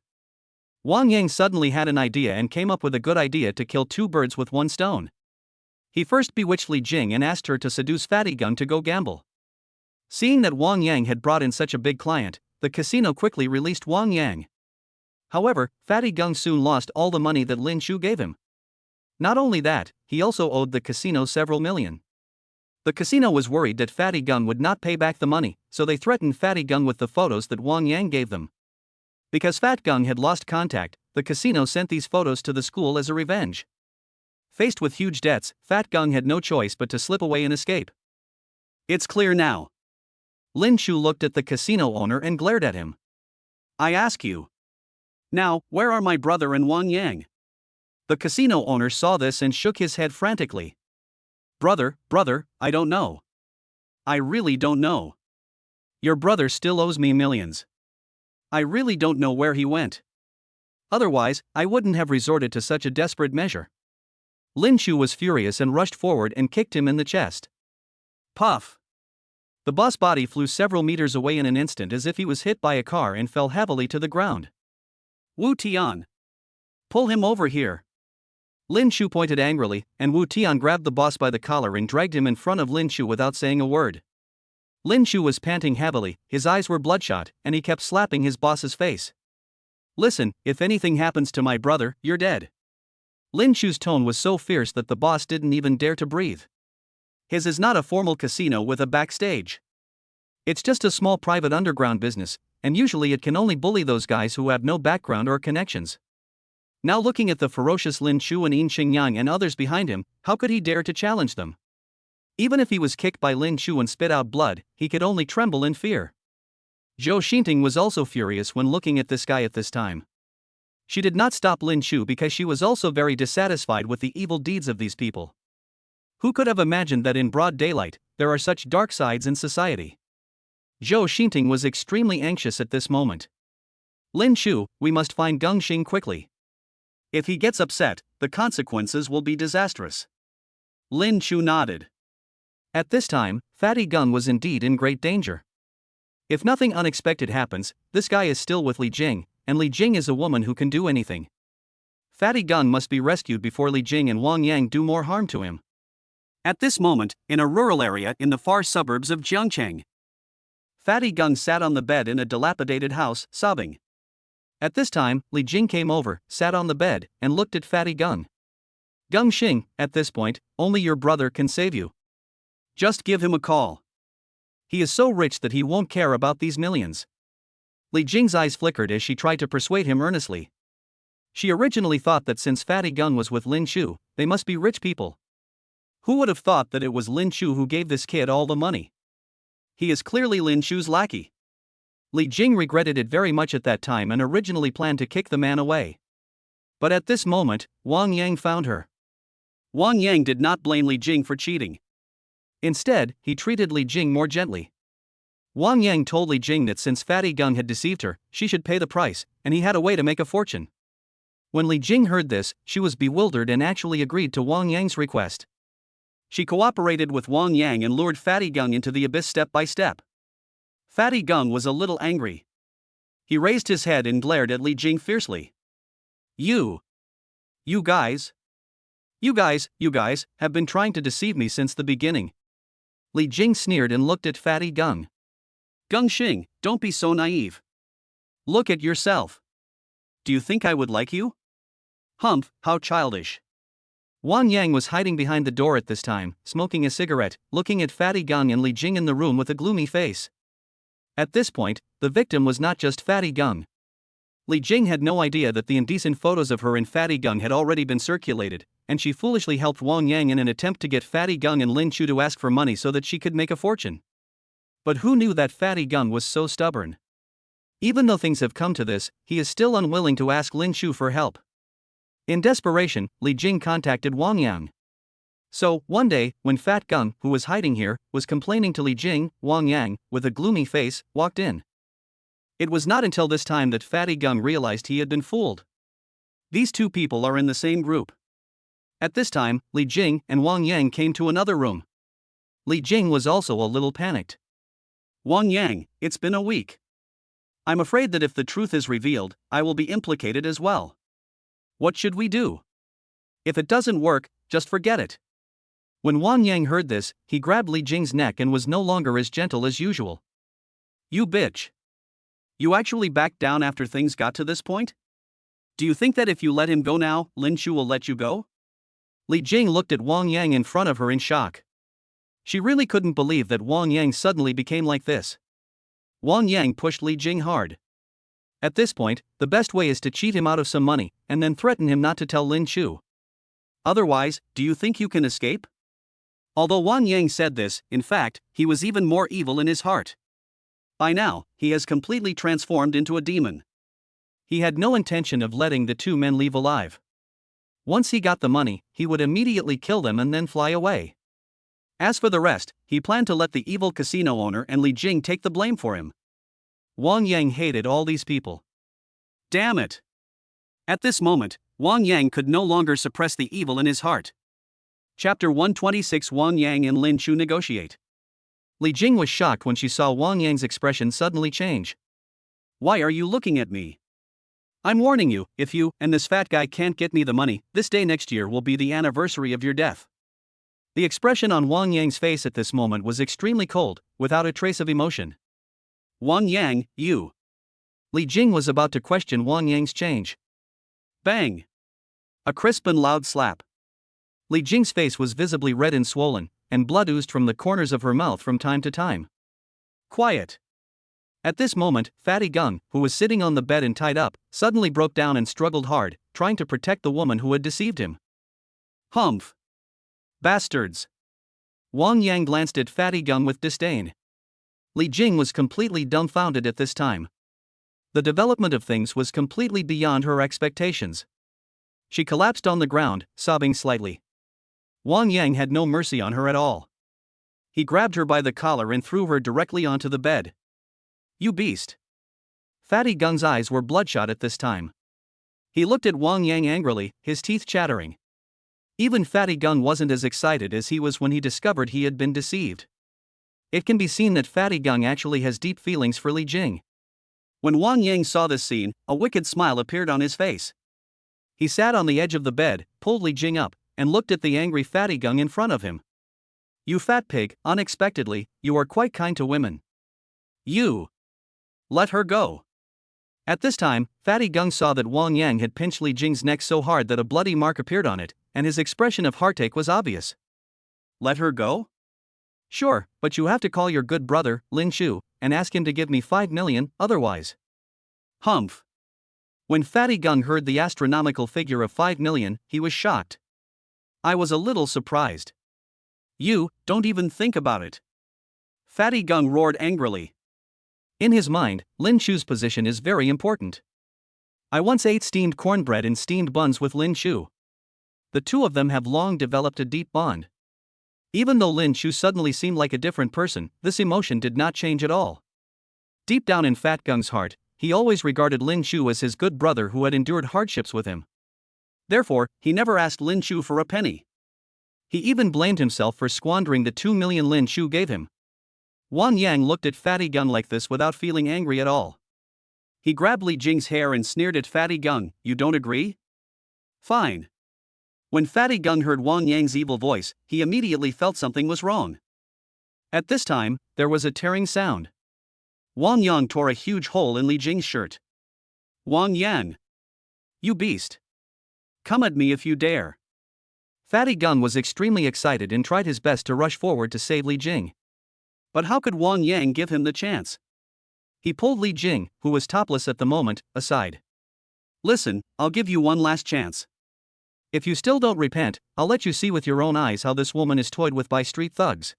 Wang Yang suddenly had an idea and came up with a good idea to kill 2 birds with 1 stone. He first bewitched Li Jing and asked her to seduce Fatty Gung to go gamble. Seeing that Wang Yang had brought in such a big client, the casino quickly released Wang Yang. However, Fatty Gung soon lost all the money that Lin Chu gave him. Not only that, he also owed the casino several million. The casino was worried that Fatty Gung would not pay back the money, so they threatened Fatty Gung with the photos that Wang Yang gave them. Because Fat Gung had lost contact, the casino sent these photos to the school as a revenge. Faced with huge debts, Fat Gung had no choice but to slip away and escape. It's clear now. Lin Chu looked at the casino owner and glared at him. I ask you. Now, where are my brother and Wang Yang? The casino owner saw this and shook his head frantically. Brother, I don't know. I really don't know. Your brother still owes me millions. I really don't know where he went. Otherwise, I wouldn't have resorted to such a desperate measure. Lin Chu was furious and rushed forward and kicked him in the chest. Puff! The boss body flew several meters away in an instant as if he was hit by a car and fell heavily to the ground. Wu Tian! Pull him over here! Lin Chu pointed angrily, and Wu Tian grabbed the boss by the collar and dragged him in front of Lin Chu without saying a word. Lin Chu was panting heavily, his eyes were bloodshot, and he kept slapping his boss's face. Listen, if anything happens to my brother, you're dead. Lin Chu's tone was so fierce that the boss didn't even dare to breathe. His is not a formal casino with a backstage. It's just a small private underground business, and usually it can only bully those guys who have no background or connections. Now looking at the ferocious Lin Chu and Yin Xingyang and others behind him, how could he dare to challenge them? Even if he was kicked by Lin Chu and spit out blood, he could only tremble in fear. Zhou Xinting was also furious when looking at this guy at this time. She did not stop Lin Chu because she was also very dissatisfied with the evil deeds of these people. Who could have imagined that in broad daylight, there are such dark sides in society? Zhou Xinting was extremely anxious at this moment. Lin Chu, we must find Gung Xing quickly. If he gets upset, the consequences will be disastrous. Lin Chu nodded. At this time, Fatty Gung was indeed in great danger. If nothing unexpected happens, this guy is still with Li Jing, and Li Jing is a woman who can do anything. Fatty Gung must be rescued before Li Jing and Wang Yang do more harm to him. At this moment, in a rural area in the far suburbs of Jiangcheng, Fatty Gung sat on the bed in a dilapidated house, sobbing. At this time, Li Jing came over, sat on the bed, and looked at Fatty Gung. Gung Xing, at this point, only your brother can save you. Just give him a call. He is so rich that he won't care about these millions. Li Jing's eyes flickered as she tried to persuade him earnestly. She originally thought that since Fatty Gung was with Lin Chu, they must be rich people. Who would have thought that it was Lin Chu who gave this kid all the money? He is clearly Lin Chu's lackey. Li Jing regretted it very much at that time and originally planned to kick the man away. But at this moment, Wang Yang found her. Wang Yang did not blame Li Jing for cheating. Instead, he treated Li Jing more gently. Wang Yang told Li Jing that since Fatty Gung had deceived her, she should pay the price, and he had a way to make a fortune. When Li Jing heard this, she was bewildered and actually agreed to Wang Yang's request. She cooperated with Wang Yang and lured Fatty Gung into the abyss step by step. Fatty Gung was a little angry. He raised his head and glared at Li Jing fiercely. You guys have been trying to deceive me since the beginning. Li Jing sneered and looked at Fatty Gung. Gung Xing, don't be so naive. Look at yourself. Do you think I would like you? Humph, how childish. Wang Yang was hiding behind the door at this time, smoking a cigarette, looking at Fatty Gung and Li Jing in the room with a gloomy face. At this point, the victim was not just Fatty Gung. Li Jing had no idea that the indecent photos of her and Fatty Gung had already been circulated, and she foolishly helped Wang Yang in an attempt to get Fatty Gung and Lin Chu to ask for money so that she could make a fortune. But who knew that Fatty Gung was so stubborn? Even though things have come to this, he is still unwilling to ask Lin Chu for help. In desperation, Li Jing contacted Wang Yang. So, one day, when Fat Gung, who was hiding here, was complaining to Li Jing, Wang Yang, with a gloomy face, walked in. It was not until this time that Fatty Gung realized he had been fooled. These two people are in the same group. At this time, Li Jing and Wang Yang came to another room. Li Jing was also a little panicked. Wang Yang, it's been a week. I'm afraid that if the truth is revealed, I will be implicated as well. What should we do? If it doesn't work, just forget it. When Wang Yang heard this, he grabbed Li Jing's neck and was no longer as gentle as usual. You bitch. You actually backed down after things got to this point? Do you think that if you let him go now, Lin Chu will let you go? Li Jing looked at Wang Yang in front of her in shock. She really couldn't believe that Wang Yang suddenly became like this. Wang Yang pushed Li Jing hard. At this point, the best way is to cheat him out of some money, and then threaten him not to tell Lin Chu. Otherwise, do you think you can escape? Although Wang Yang said this, in fact, he was even more evil in his heart. By now, he has completely transformed into a demon. He had no intention of letting the two men leave alive. Once he got the money, he would immediately kill them and then fly away. As for the rest, he planned to let the evil casino owner and Li Jing take the blame for him. Wang Yang hated all these people. Damn it! At this moment, Wang Yang could no longer suppress the evil in his heart. Chapter 126 Wang Yang and Lin Chu negotiate. Li Jing was shocked when she saw Wang Yang's expression suddenly change. Why are you looking at me? I'm warning you, if you and this fat guy can't get me the money, this day next year will be the anniversary of your death. The expression on Wang Yang's face at this moment was extremely cold, without a trace of emotion. Wang Yang, you. Li Jing was about to question Wang Yang's change. Bang! A crisp and loud slap. Li Jing's face was visibly red and swollen, and blood oozed from the corners of her mouth from time to time. Quiet! At this moment, Fatty Gung, who was sitting on the bed and tied up, suddenly broke down and struggled hard, trying to protect the woman who had deceived him. Humph! Bastards! Wang Yang glanced at Fatty Gung with disdain. Li Jing was completely dumbfounded at this time. The development of things was completely beyond her expectations. She collapsed on the ground, sobbing slightly. Wang Yang had no mercy on her at all. He grabbed her by the collar and threw her directly onto the bed. You beast! Fatty Gung's eyes were bloodshot at this time. He looked at Wang Yang angrily, his teeth chattering. Even Fatty Gung wasn't as excited as he was when he discovered he had been deceived. It can be seen that Fatty Gung actually has deep feelings for Li Jing. When Wang Yang saw this scene, a wicked smile appeared on his face. He sat on the edge of the bed, pulled Li Jing up, and looked at the angry Fatty Gung in front of him. "You fat pig, unexpectedly, you are quite kind to women. You let her go." At this time, Fatty Gung saw that Wang Yang had pinched Li Jing's neck so hard that a bloody mark appeared on it, and his expression of heartache was obvious. "Let her go? Sure, but you have to call your good brother, Lin Shu, and ask him to give me 5 million, otherwise." Humph. When Fatty Gung heard the astronomical figure of 5 million, he was shocked. "I was a little surprised." "You, don't even think about it." Fatty Gung roared angrily. In his mind, Lin Shu's position is very important. "I once ate steamed cornbread and steamed buns with Lin Shu. The two of them have long developed a deep bond." Even though Lin Shu suddenly seemed like a different person, this emotion did not change at all. Deep down in Fat Gung's heart, he always regarded Lin Shu as his good brother who had endured hardships with him. Therefore, he never asked Lin Shu for a penny. He even blamed himself for squandering the 2 million Lin Shu gave him. Wang Yang looked at Fatty Gung like this without feeling angry at all. He grabbed Li Jing's hair and sneered at Fatty Gung. "You don't agree? Fine." When Fatty Gung heard Wang Yang's evil voice, he immediately felt something was wrong. At this time, there was a tearing sound. Wang Yang tore a huge hole in Li Jing's shirt. "Wang Yang! You beast! Come at me if you dare!" Fatty Gung was extremely excited and tried his best to rush forward to save Li Jing. But how could Wang Yang give him the chance? He pulled Li Jing, who was topless at the moment, aside. "Listen, I'll give you one last chance. If you still don't repent, I'll let you see with your own eyes how this woman is toyed with by street thugs."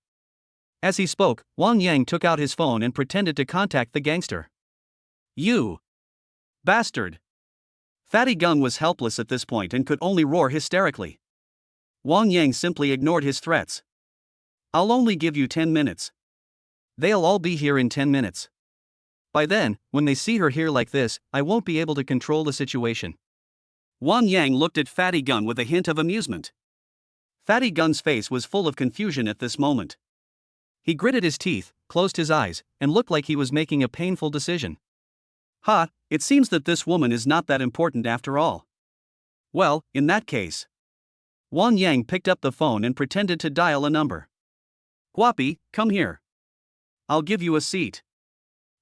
As he spoke, Wang Yang took out his phone and pretended to contact the gangster. "You bastard!" Fatty Gung was helpless at this point and could only roar hysterically. Wang Yang simply ignored his threats. "I'll only give you 10 minutes. They'll all be here in 10 minutes. By then, when they see her here like this, I won't be able to control the situation." Wang Yang looked at Fatty Gung with a hint of amusement. Fatty Gung's face was full of confusion at this moment. He gritted his teeth, closed his eyes, and looked like he was making a painful decision. "Ha, it seems that this woman is not that important after all. Well, in that case." Wang Yang picked up the phone and pretended to dial a number. "Guapi, come here. I'll give you a seat.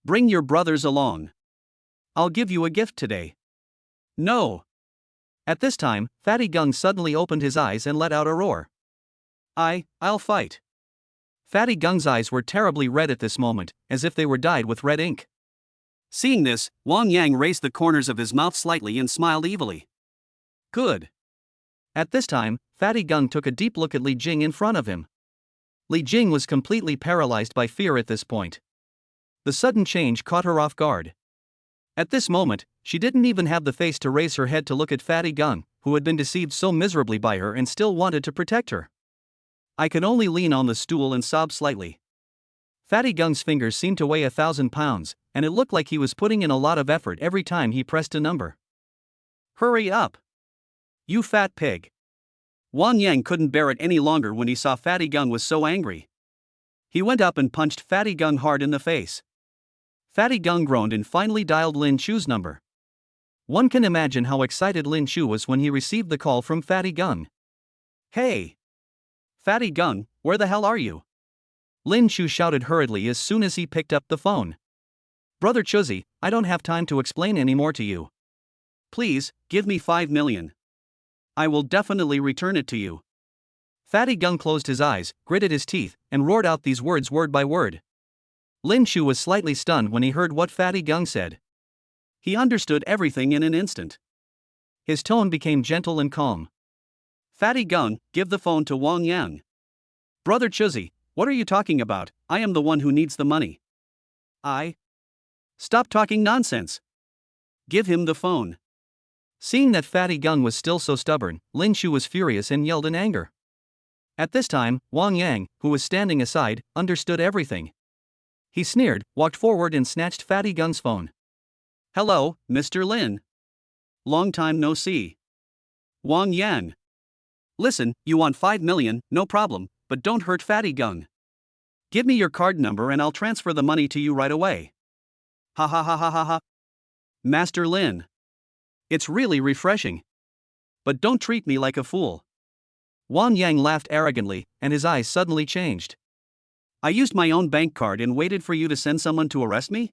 Bring your brothers along. I'll give you a gift today." "No." At this time, Fatty Gung suddenly opened his eyes and let out a roar. I'll fight." Fatty Gung's eyes were terribly red at this moment, as if they were dyed with red ink. Seeing this, Wang Yang raised the corners of his mouth slightly and smiled evilly. "Good." At this time, Fatty Gung took a deep look at Li Jing in front of him. Li Jing was completely paralyzed by fear at this point. The sudden change caught her off guard. At this moment, she didn't even have the face to raise her head to look at Fatty Gung, who had been deceived so miserably by her and still wanted to protect her. I could only lean on the stool and sob slightly. Fatty Gung's fingers seemed to weigh 1,000 pounds, and it looked like he was putting in a lot of effort every time he pressed a number. "Hurry up! You fat pig!" Wang Yang couldn't bear it any longer when he saw Fatty Gung was so angry. He went up and punched Fatty Gung hard in the face. Fatty Gung groaned and finally dialed Lin Shu's number. One can imagine how excited Lin Shu was when he received the call from Fatty Gung. "Hey! Fatty Gung, where the hell are you?" Lin Shu shouted hurriedly as soon as he picked up the phone. "Brother Chuzi, I don't have time to explain any more to you. Please, give me 5 million. I will definitely return it to you." Fatty Gung closed his eyes, gritted his teeth, and roared out these words word by word. Lin Shu was slightly stunned when he heard what Fatty Gung said. He understood everything in an instant. His tone became gentle and calm. "Fatty Gung, give the phone to Wang Yang." "Brother Chuzi, what are you talking about? I am the one who needs the money." Stop talking nonsense. Give him the phone." Seeing that Fatty Gung was still so stubborn, Lin Shu was furious and yelled in anger. At this time, Wang Yang, who was standing aside, understood everything. He sneered, walked forward and snatched Fatty Gung's phone. "Hello, Mr. Lin. Long time no see. Wang Yang. Listen, you want 5 million, no problem, but don't hurt Fatty Gung. Give me your card number and I'll transfer the money to you right away. Ha ha ha ha ha ha. Master Lin. It's really refreshing. But don't treat me like a fool. Wang Yang laughed arrogantly, and his eyes suddenly changed. I used my own bank card and waited for you to send someone to arrest me?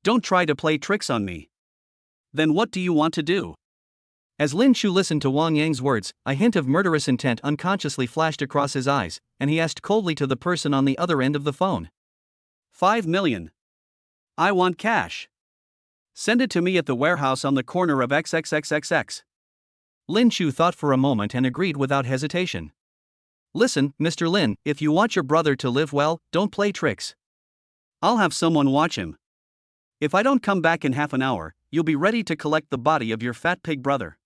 Don't try to play tricks on me. Then what do you want to do? As Lin Shu listened to Wang Yang's words, a hint of murderous intent unconsciously flashed across his eyes, and he asked coldly to the person on the other end of the phone. 5 million. I want cash. Send it to me at the warehouse on the corner of XXXXX. Lin Shu thought for a moment and agreed without hesitation. Listen, Mr. Lin, if you want your brother to live well, don't play tricks. I'll have someone watch him. If I don't come back in half an hour, you'll be ready to collect the body of your fat pig brother.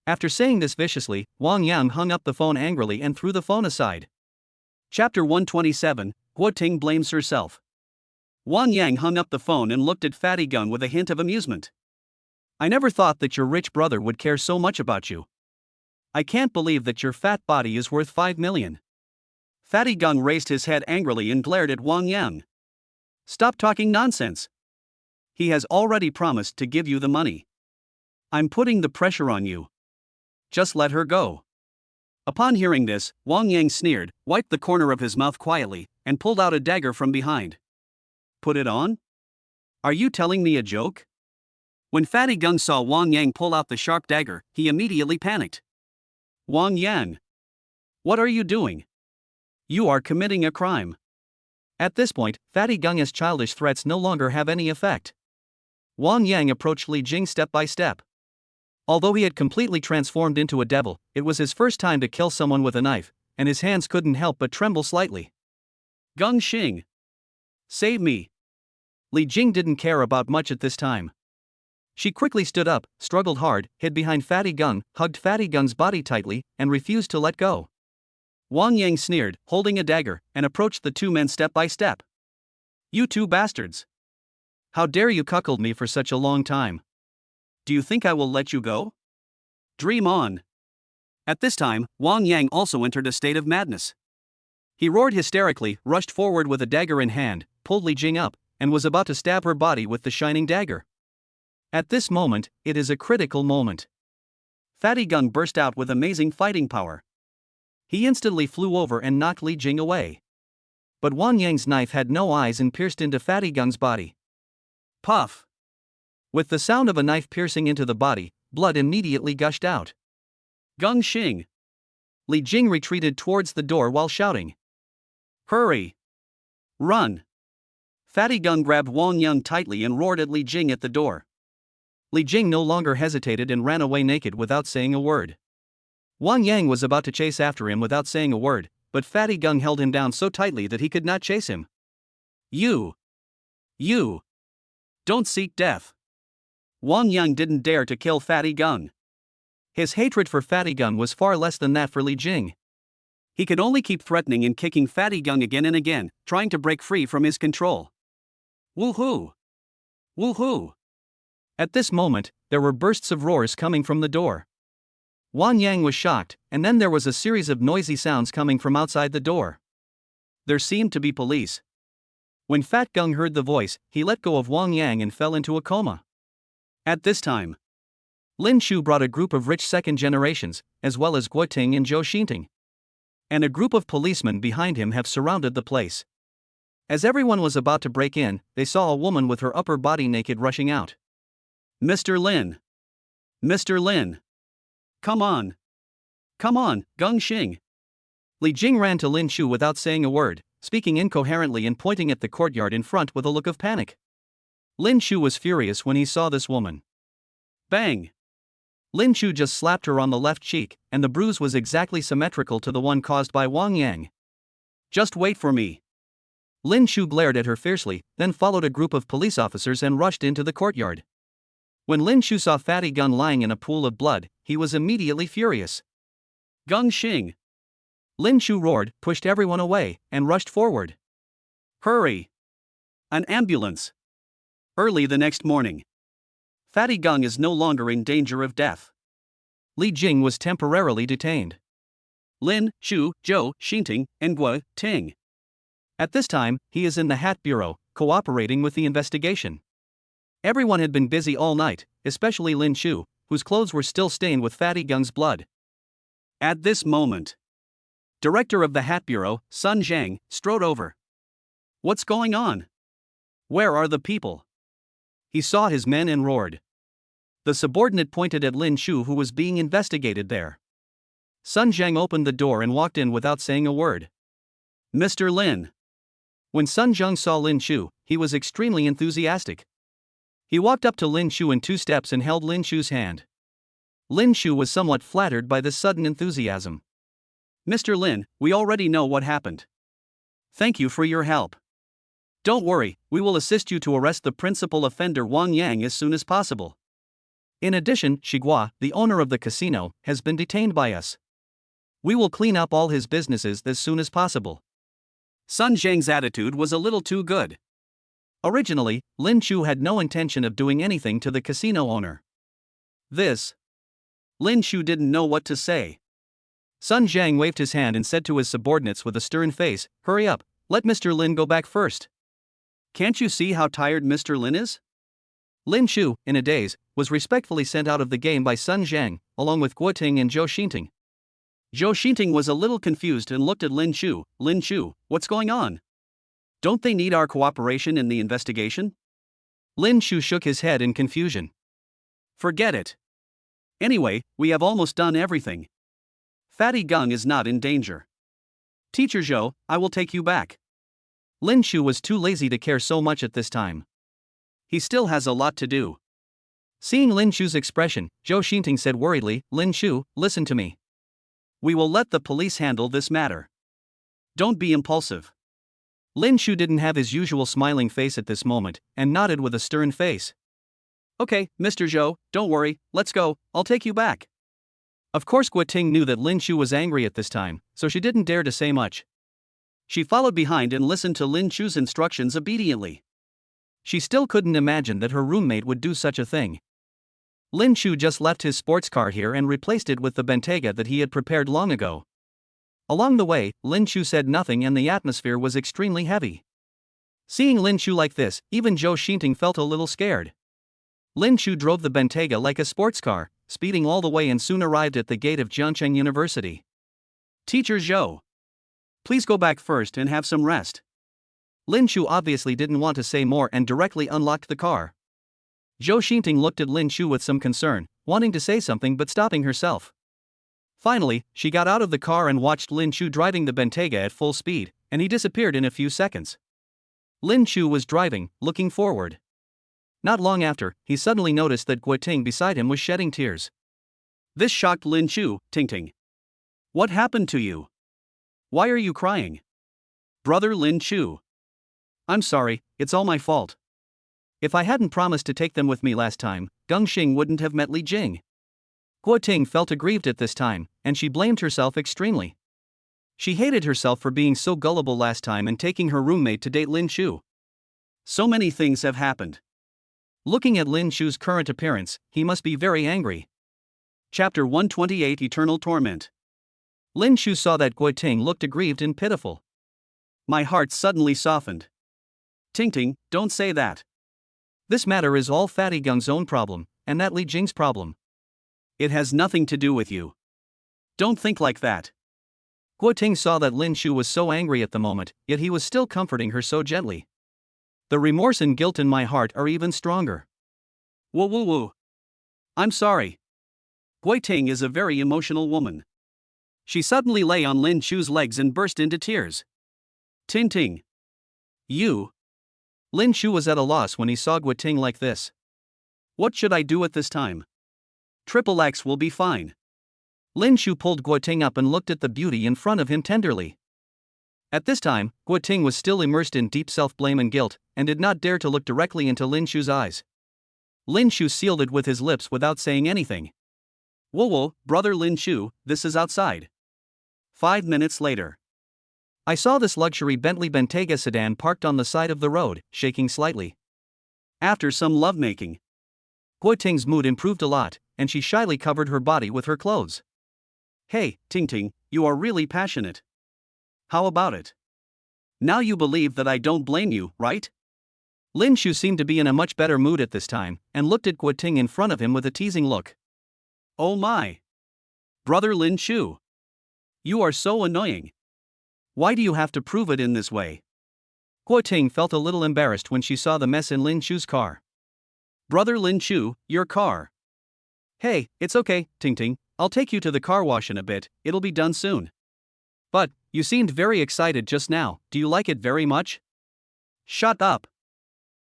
After saying this viciously, Wang Yang hung up the phone angrily and threw the phone aside. Chapter 127, Guo Ting blames herself. Wang Yang hung up the phone and looked at Fatty Gung with a hint of amusement. I never thought that your rich brother would care so much about you. I can't believe that your fat body is worth 5 million. Fatty Gung raised his head angrily and glared at Wang Yang. Stop talking nonsense. He has already promised to give you the money. I'm putting the pressure on you. Just let her go. Upon hearing this, Wang Yang sneered, wiped the corner of his mouth quietly, and pulled out a dagger from behind. Put it on? Are you telling me a joke? When Fatty Gung saw Wang Yang pull out the sharp dagger, he immediately panicked. Wang Yang. What are you doing? You are committing a crime. At this point, Fatty Gung's childish threats no longer have any effect. Wang Yang approached Li Jing step by step. Although he had completely transformed into a devil, it was his first time to kill someone with a knife, and his hands couldn't help but tremble slightly. Gung Xing. Save me. Li Jing didn't care about much at this time. She quickly stood up, struggled hard, hid behind Fatty Gung, hugged Fatty Gung's body tightly, and refused to let go. Wang Yang sneered, holding a dagger, and approached the two men step by step. You two bastards. How dare you cuckold me for such a long time? Do you think I will let you go? Dream on. At this time, Wang Yang also entered a state of madness. He roared hysterically, rushed forward with a dagger in hand, pulled Li Jing up, and was about to stab her body with the shining dagger. At this moment, it is a critical moment. Fatty Gung burst out with amazing fighting power. He instantly flew over and knocked Li Jing away. But Wang Yang's knife had no eyes and pierced into Fatty Gung's body. Puff! With the sound of a knife piercing into the body, blood immediately gushed out. Gung Xing! Li Jing retreated towards the door while shouting. Hurry! Run! Fatty Gung grabbed Wang Yang tightly and roared at Li Jing at the door. Li Jing no longer hesitated and ran away naked without saying a word. Wang Yang was about to chase after him without saying a word, but Fatty Gung held him down so tightly that he could not chase him. You! Don't seek death. Wang Yang didn't dare to kill Fatty Gung. His hatred for Fatty Gung was far less than that for Li Jing. He could only keep threatening and kicking Fatty Gung again and again, trying to break free from his control. Woohoo! Woohoo! At this moment, there were bursts of roars coming from the door. Wang Yang was shocked, and then there was a series of noisy sounds coming from outside the door. There seemed to be police. When Fat Gung heard the voice, he let go of Wang Yang and fell into a coma. At this time, Lin Shu brought a group of rich second generations, as well as Guo Ting and Zhou Xinting. And a group of policemen behind him have surrounded the place. As everyone was about to break in, they saw a woman with her upper body naked rushing out. Mr. Lin! Mr. Lin! Come on! Come on, Gung Xing! Li Jing ran to Lin Shu without saying a word, speaking incoherently and pointing at the courtyard in front with a look of panic. Lin Shu was furious when he saw this woman. Bang! Lin Shu just slapped her on the left cheek, and the bruise was exactly symmetrical to the one caused by Wang Yang. Just wait for me. Lin Shu glared at her fiercely, then followed a group of police officers and rushed into the courtyard. When Lin Shu saw Fatty Gung lying in a pool of blood, he was immediately furious. Gung Xing! Lin Shu roared, pushed everyone away, and rushed forward. Hurry! An ambulance! Early the next morning. Fatty Gung is no longer in danger of death. Li Jing was temporarily detained. Lin, Shu, Zhou, Xinting, and Guo Ting. At this time, he is in the Hat Bureau, cooperating with the investigation. Everyone had been busy all night, especially Lin Shu, whose clothes were still stained with Fatty Gung's blood. At this moment, Director of the Hat Bureau, Sun Zhang, strode over. What's going on? Where are the people? He saw his men and roared. The subordinate pointed at Lin Shu, who was being investigated there. Sun Zhang opened the door and walked in without saying a word. Mr. Lin. When Sun Zhang saw Lin Shu, he was extremely enthusiastic. He walked up to Lin Shu in 2 steps and held Lin Shu's hand. Lin Shu was somewhat flattered by this sudden enthusiasm. Mr. Lin, we already know what happened. Thank you for your help. Don't worry, we will assist you to arrest the principal offender Wang Yang as soon as possible. In addition, Shiguo, the owner of the casino, has been detained by us. We will clean up all his businesses as soon as possible. Sun Zhang's attitude was a little too good. Originally, Lin Shu had no intention of doing anything to the casino owner. Lin Shu didn't know what to say. Sun Zhang waved his hand and said to his subordinates with a stern face, "Hurry up, let Mr. Lin go back first. Can't you see how tired Mr. Lin is?" Lin Shu, in a daze, was respectfully sent out of the game by Sun Zhang, along with Guo Ting and Zhou Xinting. Zhou Xinting was a little confused and looked at Lin Shu. Lin Shu, what's going on? Don't they need our cooperation in the investigation? Lin Shu shook his head in confusion. Forget it. Anyway, we have almost done everything. Fatty Gung is not in danger. Teacher Zhou, I will take you back. Lin Shu was too lazy to care so much at this time. He still has a lot to do. Seeing Lin Shu's expression, Zhou Xinting said worriedly, Lin Shu, listen to me. We will let the police handle this matter. Don't be impulsive. Lin Shu didn't have his usual smiling face at this moment, and nodded with a stern face. Okay, Mr. Zhou, don't worry, let's go, I'll take you back. Of course Guo Ting knew that Lin Shu was angry at this time, so she didn't dare to say much. She followed behind and listened to Lin Shu's instructions obediently. She still couldn't imagine that her roommate would do such a thing. Lin Shu just left his sports car here and replaced it with the Bentayga that he had prepared long ago. Along the way, Lin Shu said nothing and the atmosphere was extremely heavy. Seeing Lin Shu like this, even Zhou Xinting felt a little scared. Lin Shu drove the Bentayga like a sports car, speeding all the way and soon arrived at the gate of Jiangcheng University. Teacher Zhou. Please go back first and have some rest. Lin Shu obviously didn't want to say more and directly unlocked the car. Zhou Xinting looked at Lin Shu with some concern, wanting to say something but stopping herself. Finally, she got out of the car and watched Lin Shu driving the Bentayga at full speed, and he disappeared in a few seconds. Lin Shu was driving, looking forward. Not long after, he suddenly noticed that Guo Ting beside him was shedding tears. This shocked Lin Shu. Ting. What happened to you? Why are you crying? Brother Lin Shu. I'm sorry, it's all my fault. If I hadn't promised to take them with me last time, Gung Xing wouldn't have met Li Jing. Guo Ting felt aggrieved at this time, and she blamed herself extremely. She hated herself for being so gullible last time and taking her roommate to date Lin Shu. So many things have happened. Looking at Lin Shu's current appearance, he must be very angry. Chapter 128 Eternal Torment. Lin Shu saw that Guo Ting looked aggrieved and pitiful. My heart suddenly softened. Ting, don't say that. This matter is all Fatty Gung's own problem, and that Li Jing's problem. It has nothing to do with you. Don't think like that. Guo Ting saw that Lin Shu was so angry at the moment, yet he was still comforting her so gently. The remorse and guilt in my heart are even stronger. Woo. I'm sorry. Guo Ting is a very emotional woman. She suddenly lay on Lin Shu's legs and burst into tears. Ting. You. Lin Shu was at a loss when he saw Guo Ting like this. What should I do at this time? X will be fine. Lin Shu pulled Guo Ting up and looked at the beauty in front of him tenderly. At this time, Guo Ting was still immersed in deep self-blame and guilt, and did not dare to look directly into Lin Shu's eyes. Lin Shu sealed it with his lips without saying anything. Whoa, brother Lin Shu, this is outside. 5 minutes later. I saw this luxury Bentley Bentayga sedan parked on the side of the road, shaking slightly. After some lovemaking, Guo Ting's mood improved a lot, and she shyly covered her body with her clothes. Hey, Ting, you are really passionate. How about it? Now you believe that I don't blame you, right? Lin Shu seemed to be in a much better mood at this time, and looked at Guo Ting in front of him with a teasing look. Oh my! Brother Lin Shu! You are so annoying. Why do you have to prove it in this way? Guo Ting felt a little embarrassed when she saw the mess in Lin Shu's car. Brother Lin Shu, your car. Hey, it's okay, Ting Ting, I'll take you to the car wash in a bit, it'll be done soon. But, you seemed very excited just now, do you like it very much? Shut up.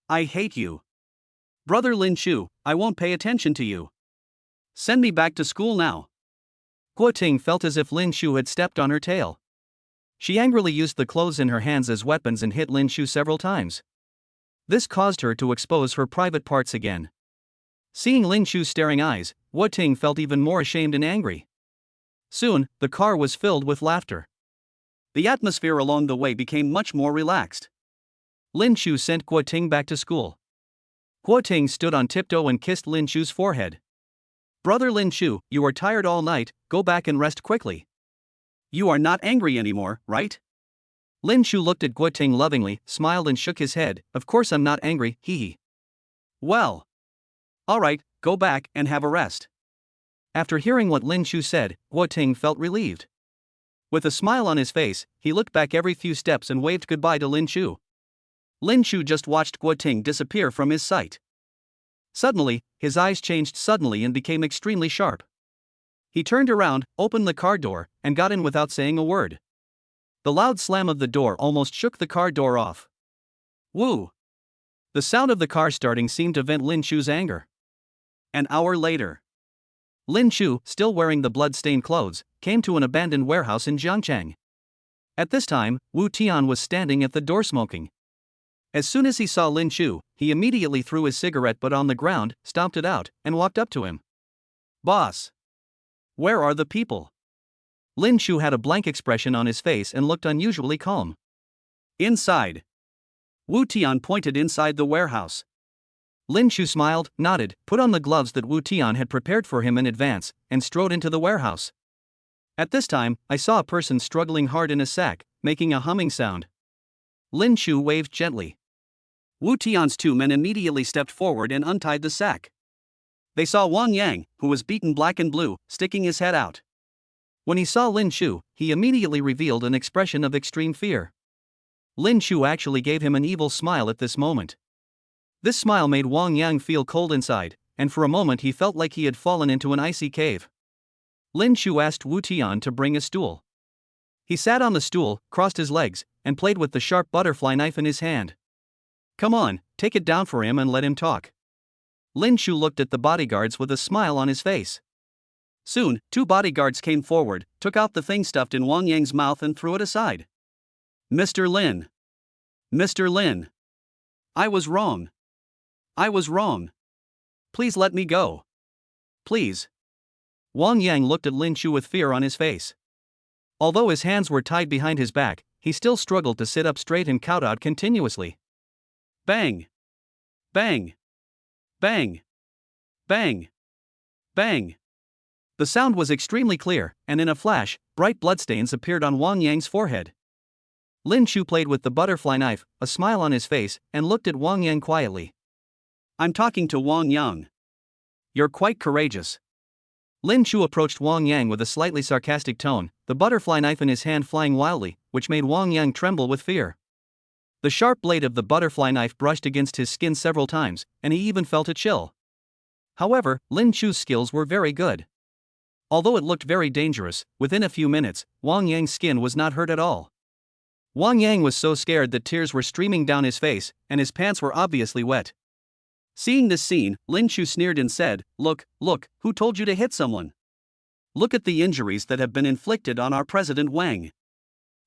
I hate you. Brother Lin Shu, I won't pay attention to you. Send me back to school now. Guo Ting felt as if Lin Shu had stepped on her tail. She angrily used the clothes in her hands as weapons and hit Lin Shu several times. This caused her to expose her private parts again. Seeing Lin Shu's staring eyes, Guo Ting felt even more ashamed and angry. Soon, the car was filled with laughter. The atmosphere along the way became much more relaxed. Lin Shu sent Guo Ting back to school. Guo Ting stood on tiptoe and kissed Lin Shu's forehead. Brother Lin Shu, you are tired all night, go back and rest quickly. You are not angry anymore, right? Lin Shu looked at Guo Ting lovingly, smiled and shook his head. Of course I'm not angry, hee hee. Well. Alright, go back and have a rest. After hearing what Lin Shu said, Guo Ting felt relieved. With a smile on his face, he looked back every few steps and waved goodbye to Lin Shu. Lin Shu just watched Guo Ting disappear from his sight. Suddenly, his eyes changed suddenly and became extremely sharp. He turned around, opened the car door, and got in without saying a word. The loud slam of the door almost shook the car door off. Woo! The sound of the car starting seemed to vent Lin Shu's anger. An hour later, Lin Shu, still wearing the blood-stained clothes, came to an abandoned warehouse in Jiangchang. At this time, Wu Tian was standing at the door smoking. As soon as he saw Lin Shu, he immediately threw his cigarette butt on the ground, stomped it out, and walked up to him. Boss! Where are the people? Lin Shu had a blank expression on his face and looked unusually calm. Inside. Wu Tian pointed inside the warehouse. Lin Shu smiled, nodded, put on the gloves that Wu Tian had prepared for him in advance, and strode into the warehouse. At this time, I saw a person struggling hard in a sack, making a humming sound. Lin Shu waved gently. Wu Tian's two men immediately stepped forward and untied the sack. They saw Wang Yang, who was beaten black and blue, sticking his head out. When he saw Lin Shu, he immediately revealed an expression of extreme fear. Lin Shu actually gave him an evil smile at this moment. This smile made Wang Yang feel cold inside, and for a moment he felt like he had fallen into an icy cave. Lin Shu asked Wu Tian to bring a stool. He sat on the stool, crossed his legs, and played with the sharp butterfly knife in his hand. Come on, take it down for him and let him talk. Lin Shu looked at the bodyguards with a smile on his face. Soon, two bodyguards came forward, took out the thing stuffed in Wang Yang's mouth and threw it aside. Mr. Lin. Mr. Lin. I was wrong. I was wrong. Please let me go. Please. Wang Yang looked at Lin Shu with fear on his face. Although his hands were tied behind his back, he still struggled to sit up straight and kowtowed continuously. Bang! Bang! Bang! Bang! Bang! The sound was extremely clear, and in a flash, bright bloodstains appeared on Wang Yang's forehead. Lin Shu played with the butterfly knife, a smile on his face, and looked at Wang Yang quietly. I'm talking to Wang Yang. You're quite courageous. Lin Shu approached Wang Yang with a slightly sarcastic tone, the butterfly knife in his hand flying wildly, which made Wang Yang tremble with fear. The sharp blade of the butterfly knife brushed against his skin several times, and he even felt a chill. However, Lin Shu's skills were very good. Although it looked very dangerous, within a few minutes, Wang Yang's skin was not hurt at all. Wang Yang was so scared that tears were streaming down his face, and his pants were obviously wet. Seeing this scene, Lin Shu sneered and said, Look, who told you to hit someone? Look at the injuries that have been inflicted on our President Wang.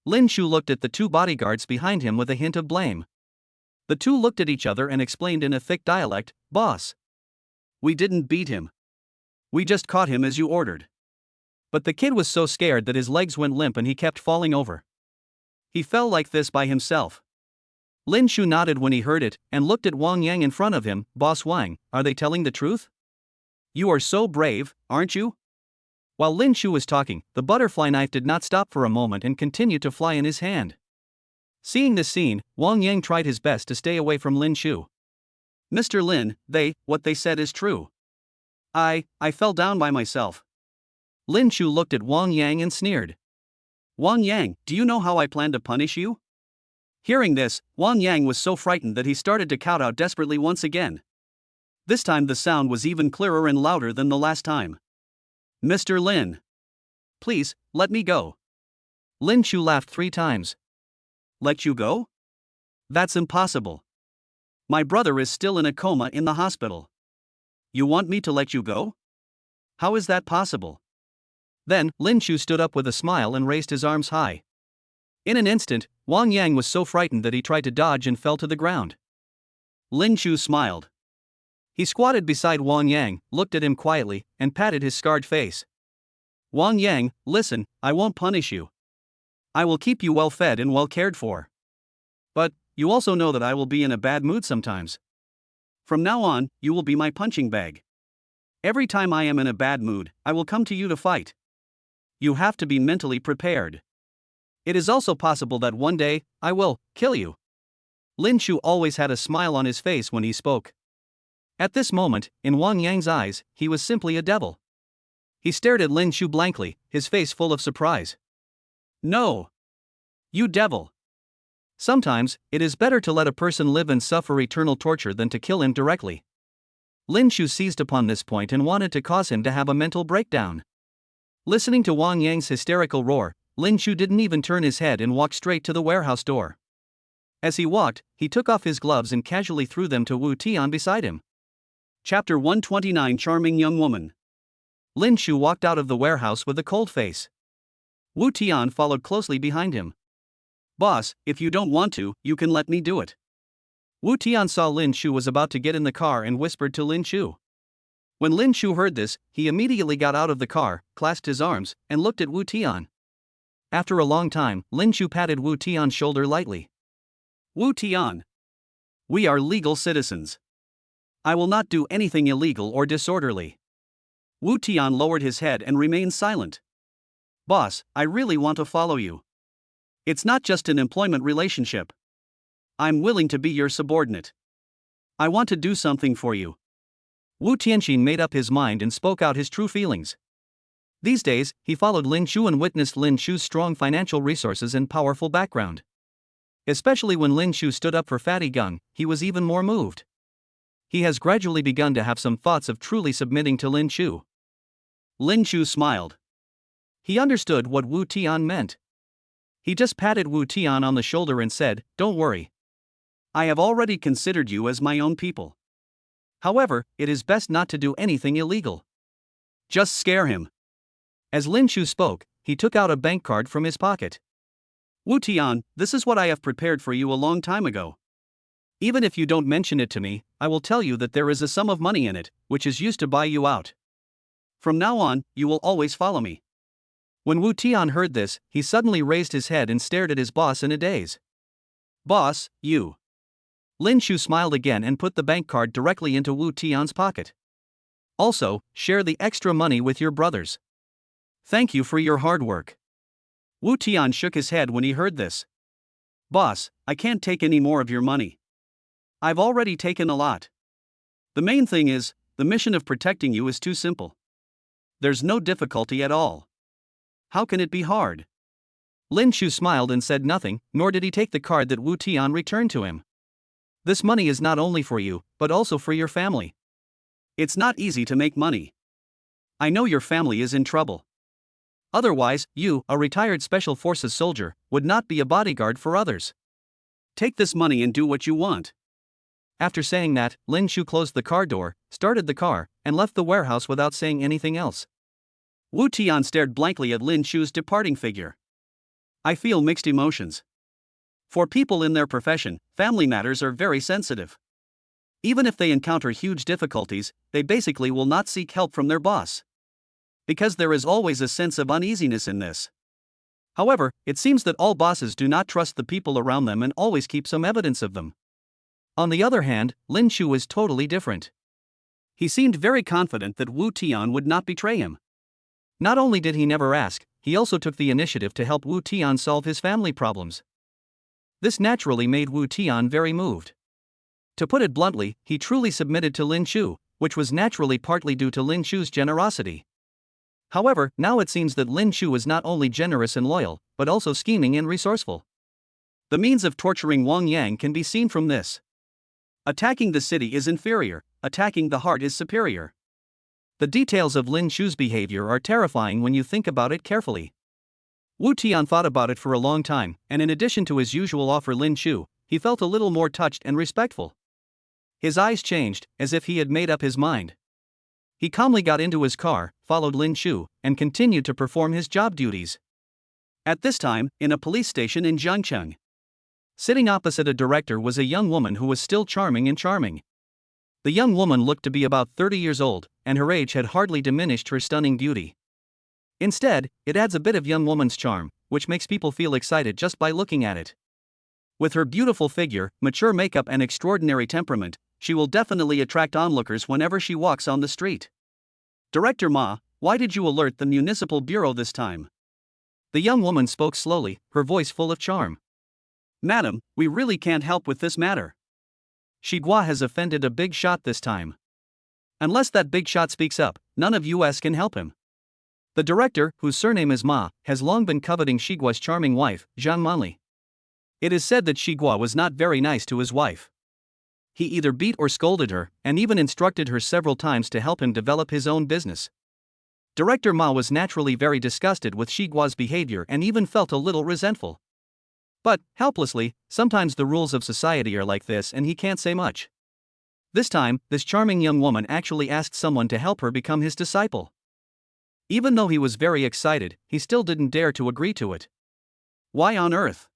Lin Shu looked at the two bodyguards behind him with a hint of blame. The two looked at each other and explained in a thick dialect, Boss. We didn't beat him. We just caught him as you ordered. But the kid was so scared that his legs went limp and he kept falling over. He fell like this by himself. Lin Shu nodded when he heard it, and looked at Wang Yang in front of him. Boss Wang, are they telling the truth? You are so brave, aren't you? While Lin Shu was talking, the butterfly knife did not stop for a moment and continued to fly in his hand. Seeing this scene, Wang Yang tried his best to stay away from Lin Shu. Mr. Lin, what they said is true. I fell down by myself. Lin Shu looked at Wang Yang and sneered. Wang Yang, do you know how I plan to punish you? Hearing this, Wang Yang was so frightened that he started to shout out desperately once again. This time the sound was even clearer and louder than the last time. Mr. Lin. Please, let me go. Lin Shu laughed 3 times. Let you go? That's impossible. My brother is still in a coma in the hospital. You want me to let you go? How is that possible? Then, Lin Shu stood up with a smile and raised his arms high. In an instant, Wang Yang was so frightened that he tried to dodge and fell to the ground. Lin Shu smiled. He squatted beside Wang Yang, looked at him quietly, and patted his scarred face. Wang Yang, listen, I won't punish you. I will keep you well fed and well cared for. But, you also know that I will be in a bad mood sometimes. From now on, you will be my punching bag. Every time I am in a bad mood, I will come to you to fight. You have to be mentally prepared. It is also possible that one day, I will kill you. Lin Shu always had a smile on his face when he spoke. At this moment, in Wang Yang's eyes, he was simply a devil. He stared at Lin Shu blankly, his face full of surprise. No! You devil! Sometimes, it is better to let a person live and suffer eternal torture than to kill him directly. Lin Shu seized upon this point and wanted to cause him to have a mental breakdown. Listening to Wang Yang's hysterical roar, Lin Shu didn't even turn his head and walked straight to the warehouse door. As he walked, he took off his gloves and casually threw them to Wu Tian beside him. Chapter 129 Charming Young Woman. Lin Shu walked out of the warehouse with a cold face. Wu Tian followed closely behind him. Boss, if you don't want to, you can let me do it. Wu Tian saw Lin Shu was about to get in the car and whispered to Lin Shu. When Lin Shu heard this, he immediately got out of the car, clasped his arms, and looked at Wu Tian. After a long time, Lin Shu patted Wu Tian's shoulder lightly. Wu Tian. We are legal citizens. I will not do anything illegal or disorderly. Wu Tian lowered his head and remained silent. Boss, I really want to follow you. It's not just an employment relationship. I'm willing to be your subordinate. I want to do something for you. Wu Tianxin made up his mind and spoke out his true feelings. These days, he followed Lin Shu and witnessed Lin Shu's strong financial resources and powerful background. Especially when Lin Shu stood up for Fatty Gung, he was even more moved. He has gradually begun to have some thoughts of truly submitting to Lin Shu. Lin Shu smiled. He understood what Wu Tian meant. He just patted Wu Tian on the shoulder and said, "Don't worry. I have already considered you as my own people. However, it is best not to do anything illegal. Just scare him." As Lin Shu spoke, he took out a bank card from his pocket. Wu Tian, this is what I have prepared for you a long time ago. Even if you don't mention it to me, I will tell you that there is a sum of money in it, which is used to buy you out. From now on, you will always follow me. When Wu Tian heard this, he suddenly raised his head and stared at his boss in a daze. Boss, you. Lin Shu smiled again and put the bank card directly into Wu Tian's pocket. Also, share the extra money with your brothers. Thank you for your hard work. Wu Tian shook his head when he heard this. Boss, I can't take any more of your money. I've already taken a lot. The main thing is, the mission of protecting you is too simple. There's no difficulty at all. How can it be hard? Lin Shu smiled and said nothing, nor did he take the card that Wu Tian returned to him. This money is not only for you, but also for your family. It's not easy to make money. I know your family is in trouble. Otherwise, you, a retired Special Forces soldier, would not be a bodyguard for others. Take this money and do what you want. After saying that, Lin Shu closed the car door, started the car, and left the warehouse without saying anything else. Wu Tian stared blankly at Lin Shu's departing figure. I feel mixed emotions. For people in their profession, family matters are very sensitive. Even if they encounter huge difficulties, they basically will not seek help from their boss. Because there is always a sense of uneasiness in this. However, it seems that all bosses do not trust the people around them and always keep some evidence of them. On the other hand, Lin Shu is totally different. He seemed very confident that Wu Tian would not betray him. Not only did he never ask, he also took the initiative to help Wu Tian solve his family problems. This naturally made Wu Tian very moved. To put it bluntly, he truly submitted to Lin Chu, which was naturally partly due to Lin Chu's generosity. However, now it seems that Lin Chu is not only generous and loyal, but also scheming and resourceful. The means of torturing Wang Yang can be seen from this. Attacking the city is inferior, attacking the heart is superior. The details of Lin Chu's behavior are terrifying when you think about it carefully. Wu Tian thought about it for a long time, and in addition to his usual awe for Lin Chu, he felt a little more touched and respectful. His eyes changed, as if he had made up his mind. He calmly got into his car, followed Lin Chu, and continued to perform his job duties. At this time, in a police station in Jiangcheng, sitting opposite a director was a young woman who was still charming and charming. The young woman looked to be about 30 years old, and her age had hardly diminished her stunning beauty. Instead, it adds a bit of young woman's charm, which makes people feel excited just by looking at it. With her beautiful figure, mature makeup and extraordinary temperament, she will definitely attract onlookers whenever she walks on the street. Director Ma, why did you alert the municipal bureau this time? The young woman spoke slowly, her voice full of charm. Madam, we really can't help with this matter. Shigua has offended a big shot this time. Unless that big shot speaks up, none of us can help him. The director, whose surname is Ma, has long been coveting Shigua's charming wife, Zhang Manli. It is said that Shigua was not very nice to his wife. He either beat or scolded her, and even instructed her several times to help him develop his own business. Director Ma was naturally very disgusted with Shigua's behavior and even felt a little resentful. But, helplessly, sometimes the rules of society are like this and he can't say much. This time, this charming young woman actually asked someone to help her become his disciple. Even though he was very excited, he still didn't dare to agree to it. Why on earth?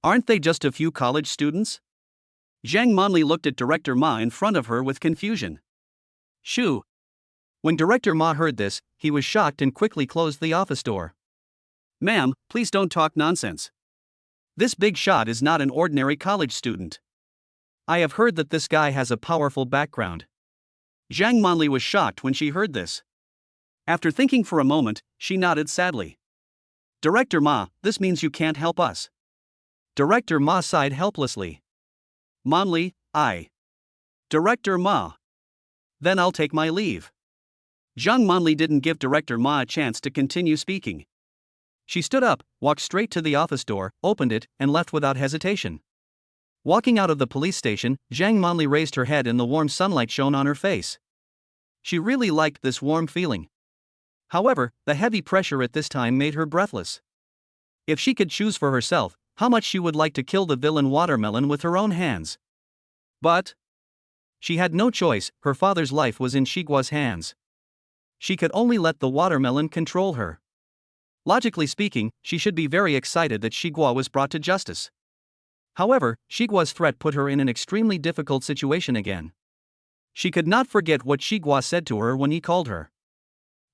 Aren't they just a few college students? Zhang Manli looked at Director Ma in front of her with confusion. Shoo! When Director Ma heard this, he was shocked and quickly closed the office door. Ma'am, please don't talk nonsense. This big shot is not an ordinary college student. I have heard that this guy has a powerful background. Zhang Manli was shocked when she heard this. After thinking for a moment, she nodded sadly. Director Ma, this means you can't help us. Director Ma sighed helplessly. Manli, Director Ma. Then I'll take my leave. Zhang Manli didn't give Director Ma a chance to continue speaking. She stood up, walked straight to the office door, opened it, and left without hesitation. Walking out of the police station, Zhang Manli raised her head and the warm sunlight shone on her face. She really liked this warm feeling. However, the heavy pressure at this time made her breathless. If she could choose for herself, how much she would like to kill the villain Watermelon with her own hands. But she had no choice, her father's life was in Shigua's hands. She could only let the Watermelon control her. Logically speaking, she should be very excited that Shigua was brought to justice. However, Shigua's threat put her in an extremely difficult situation again. She could not forget what Shigua said to her when he called her.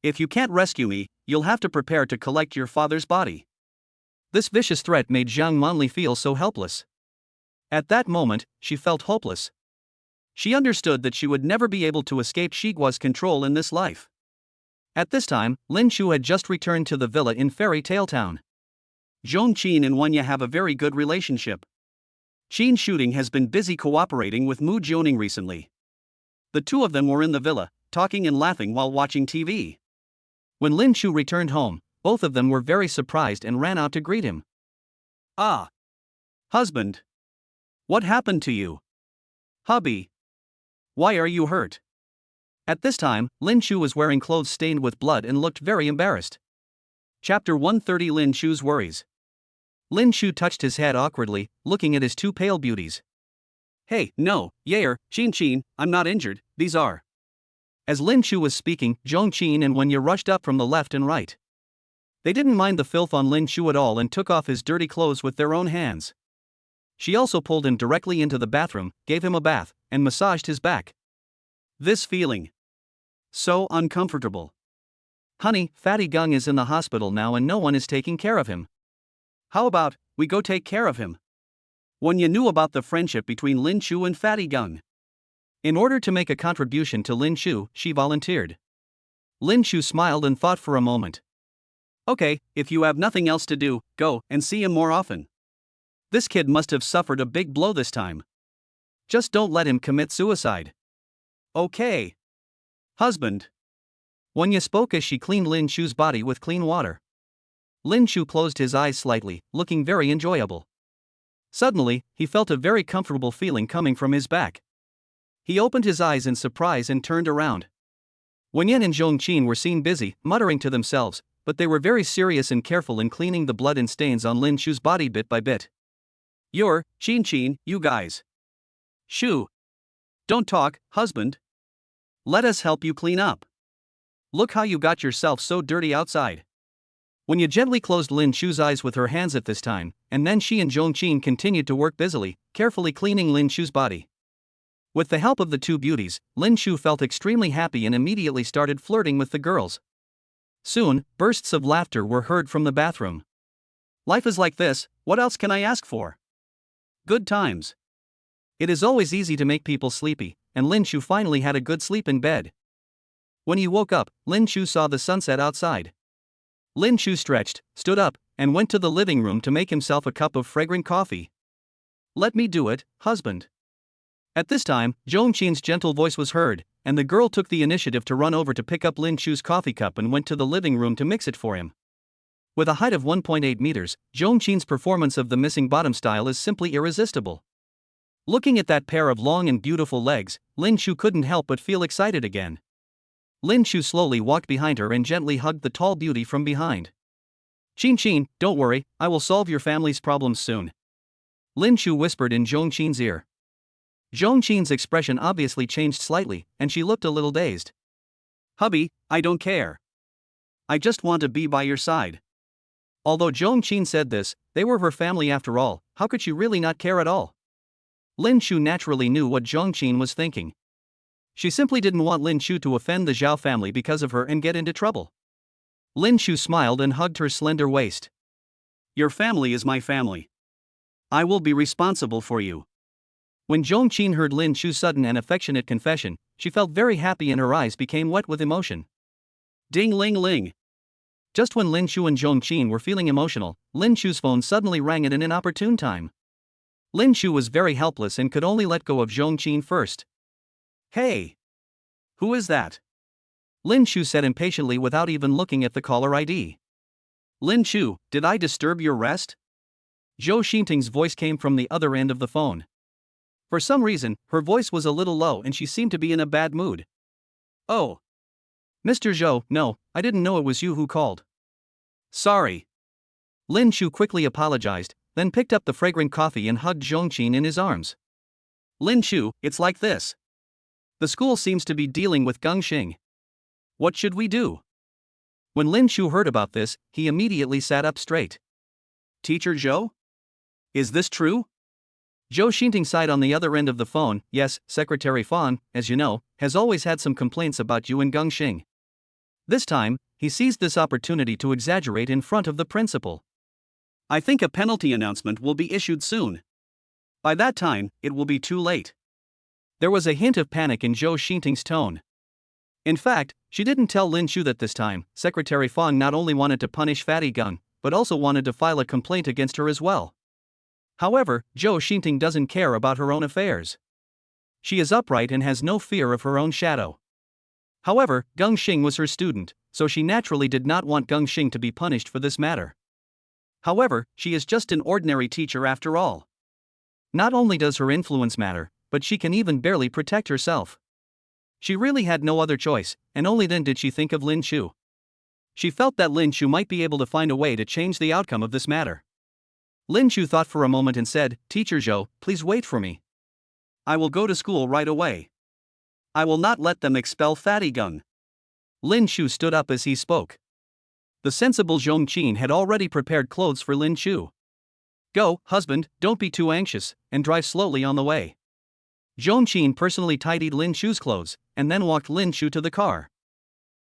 If you can't rescue me, you'll have to prepare to collect your father's body. This vicious threat made Zhang Manli feel so helpless. At that moment, she felt hopeless. She understood that she would never be able to escape Shigua's control in this life. At this time, Lin Chu had just returned to the villa in Fairy Tale Town. Zhong Qin and Wenya have a very good relationship. Qin Shooting has been busy cooperating with Mu Jioning recently. The two of them were in the villa, talking and laughing while watching TV. When Lin Chu returned home, both of them were very surprised and ran out to greet him. Ah! Husband! What happened to you? Hubby! Why are you hurt? At this time, Lin Chu was wearing clothes stained with blood and looked very embarrassed. Chapter 130 Lin Chu's Worries. Lin Chu touched his head awkwardly, looking at his two pale beauties. Hey, no, Yair, Qin, I'm not injured, these are. As Lin Chu was speaking, Zhong Qin and Wenya rushed up from the left and right. They didn't mind the filth on Lin Chu at all and took off his dirty clothes with their own hands. She also pulled him directly into the bathroom, gave him a bath, and massaged his back. This feeling. So uncomfortable. Honey, Fatty Gung is in the hospital now and no one is taking care of him. How about, we go take care of him? Wenya knew about the friendship between Lin Chu and Fatty Gung. In order to make a contribution to Lin Chu, she volunteered. Lin Shu smiled and thought for a moment. Okay, if you have nothing else to do, go and see him more often. This kid must have suffered a big blow this time. Just don't let him commit suicide. Okay. Husband. Wanya spoke as she cleaned Lin Shu's body with clean water. Lin Shu closed his eyes slightly, looking very enjoyable. Suddenly, he felt a very comfortable feeling coming from his back. He opened his eyes in surprise and turned around. Wenyan and Zhongqin were seen busy, muttering to themselves, but they were very serious and careful in cleaning the blood and stains on Lin Shu's body bit by bit. Qin, you guys. Shu. Don't talk, husband. Let us help you clean up. Look how you got yourself so dirty outside. Wenya gently closed Lin Shu's eyes with her hands at this time, and then she and Zhongqin continued to work busily, carefully cleaning Lin Shu's body. With the help of the two beauties, Lin Shu felt extremely happy and immediately started flirting with the girls. Soon, bursts of laughter were heard from the bathroom. Life is like this, what else can I ask for? Good times. It is always easy to make people sleepy, and Lin Shu finally had a good sleep in bed. When he woke up, Lin Shu saw the sunset outside. Lin Shu stretched, stood up, and went to the living room to make himself a cup of fragrant coffee. Let me do it, husband. At this time, Zhongqin's gentle voice was heard, and the girl took the initiative to run over to pick up Lin Shu's coffee cup and went to the living room to mix it for him. With a height of 1.8 meters, Zhongqin's performance of the missing bottom style is simply irresistible. Looking at that pair of long and beautiful legs, Lin Shu couldn't help but feel excited again. Lin Shu slowly walked behind her and gently hugged the tall beauty from behind. Qin, don't worry, I will solve your family's problems soon. Lin Shu whispered in Zhongqin's ear. Zhongqin's expression obviously changed slightly, and she looked a little dazed. Hubby, I don't care. I just want to be by your side. Although Zhongqin said this, they were her family after all, how could she really not care at all? Lin Shu naturally knew what Zhongqin was thinking. She simply didn't want Lin Shu to offend the Zhao family because of her and get into trouble. Lin Shu smiled and hugged her slender waist. Your family is my family. I will be responsible for you. When Zhongqin heard Lin Shu's sudden and affectionate confession, she felt very happy and her eyes became wet with emotion. Ding ling ling. Just when Lin Shu and Zhongqin were feeling emotional, Lin Shu's phone suddenly rang at an inopportune time. Lin Shu was very helpless and could only let go of Zhongqin first. Hey! Who is that? Lin Shu said impatiently without even looking at the caller ID. Lin Shu, did I disturb your rest? Zhou Xinting's voice came from the other end of the phone. For some reason, her voice was a little low and she seemed to be in a bad mood. Oh. Mr. Zhou, no, I didn't know it was you who called. Sorry. Lin Shu quickly apologized, then picked up the fragrant coffee and hugged Zhongqin in his arms. Lin Shu, it's like this. The school seems to be dealing with Gengxing. What should we do? When Lin Shu heard about this, he immediately sat up straight. Teacher Zhou? Is this true? Zhou Xinting sighed on the other end of the phone. Yes, Secretary Fan, as you know, has always had some complaints about you and Gengxing. This time, he seized this opportunity to exaggerate in front of the principal. I think a penalty announcement will be issued soon. By that time, it will be too late. There was a hint of panic in Zhou Xinting's tone. In fact, she didn't tell Lin Shu that this time, Secretary Fang not only wanted to punish Fatty Gung, but also wanted to file a complaint against her as well. However, Zhou Xinting doesn't care about her own affairs. She is upright and has no fear of her own shadow. However, Gengxing was her student, so she naturally did not want Gengxing to be punished for this matter. However, she is just an ordinary teacher after all. Not only does her influence matter, but she can even barely protect herself. She really had no other choice, and only then did she think of Lin Shu. She felt that Lin Shu might be able to find a way to change the outcome of this matter. Lin Shu thought for a moment and said, Teacher Zhou, please wait for me. I will go to school right away. I will not let them expel Fatty Gung. Lin Shu stood up as he spoke. The sensible Zhongqin had already prepared clothes for Lin Shu. Go, husband, don't be too anxious, and drive slowly on the way. Zhongqin personally tidied Lin Shu's clothes, and then walked Lin Shu to the car.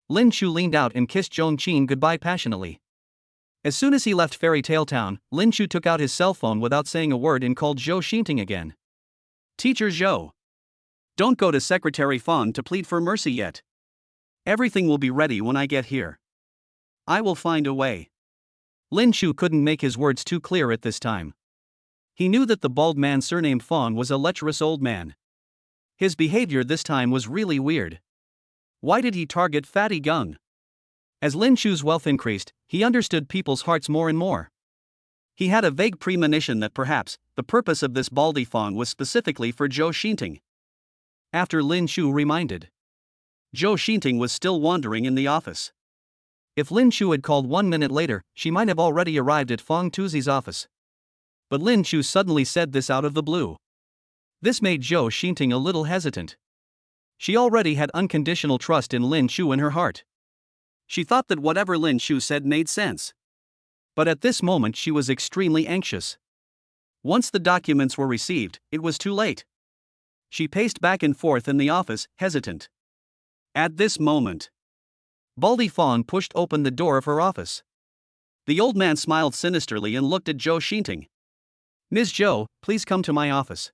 Lin Shu leaned out and kissed Zhongqin goodbye passionately. As soon as he left Fairy Tale Town, Lin Shu took out his cell phone without saying a word and called Zhou Xinting again. Teacher Zhou. Don't go to Secretary Fan to plead for mercy yet. Everything will be ready when I get here. I will find a way. Lin Chu couldn't make his words too clear at this time. He knew that the bald man surnamed Fong was a lecherous old man. His behavior this time was really weird. Why did he target Fatty Gung? As Lin Chu's wealth increased, he understood people's hearts more and more. He had a vague premonition that perhaps the purpose of this baldy Fong was specifically for Zhou Xinting. After Lin Chu reminded, Zhou Xinting was still wandering in the office. If Lin Chu had called 1 minute later, she might have already arrived at Fong Tuzi's office. But Lin Chu suddenly said this out of the blue. This made Zhou Xinting a little hesitant. She already had unconditional trust in Lin Chu in her heart. She thought that whatever Lin Chu said made sense. But at this moment she was extremely anxious. Once the documents were received, it was too late. She paced back and forth in the office, hesitant. At this moment, Baldy Fong pushed open the door of her office. The old man smiled sinisterly and looked at Zhou Xinting. Ms. Zhou, please come to my office.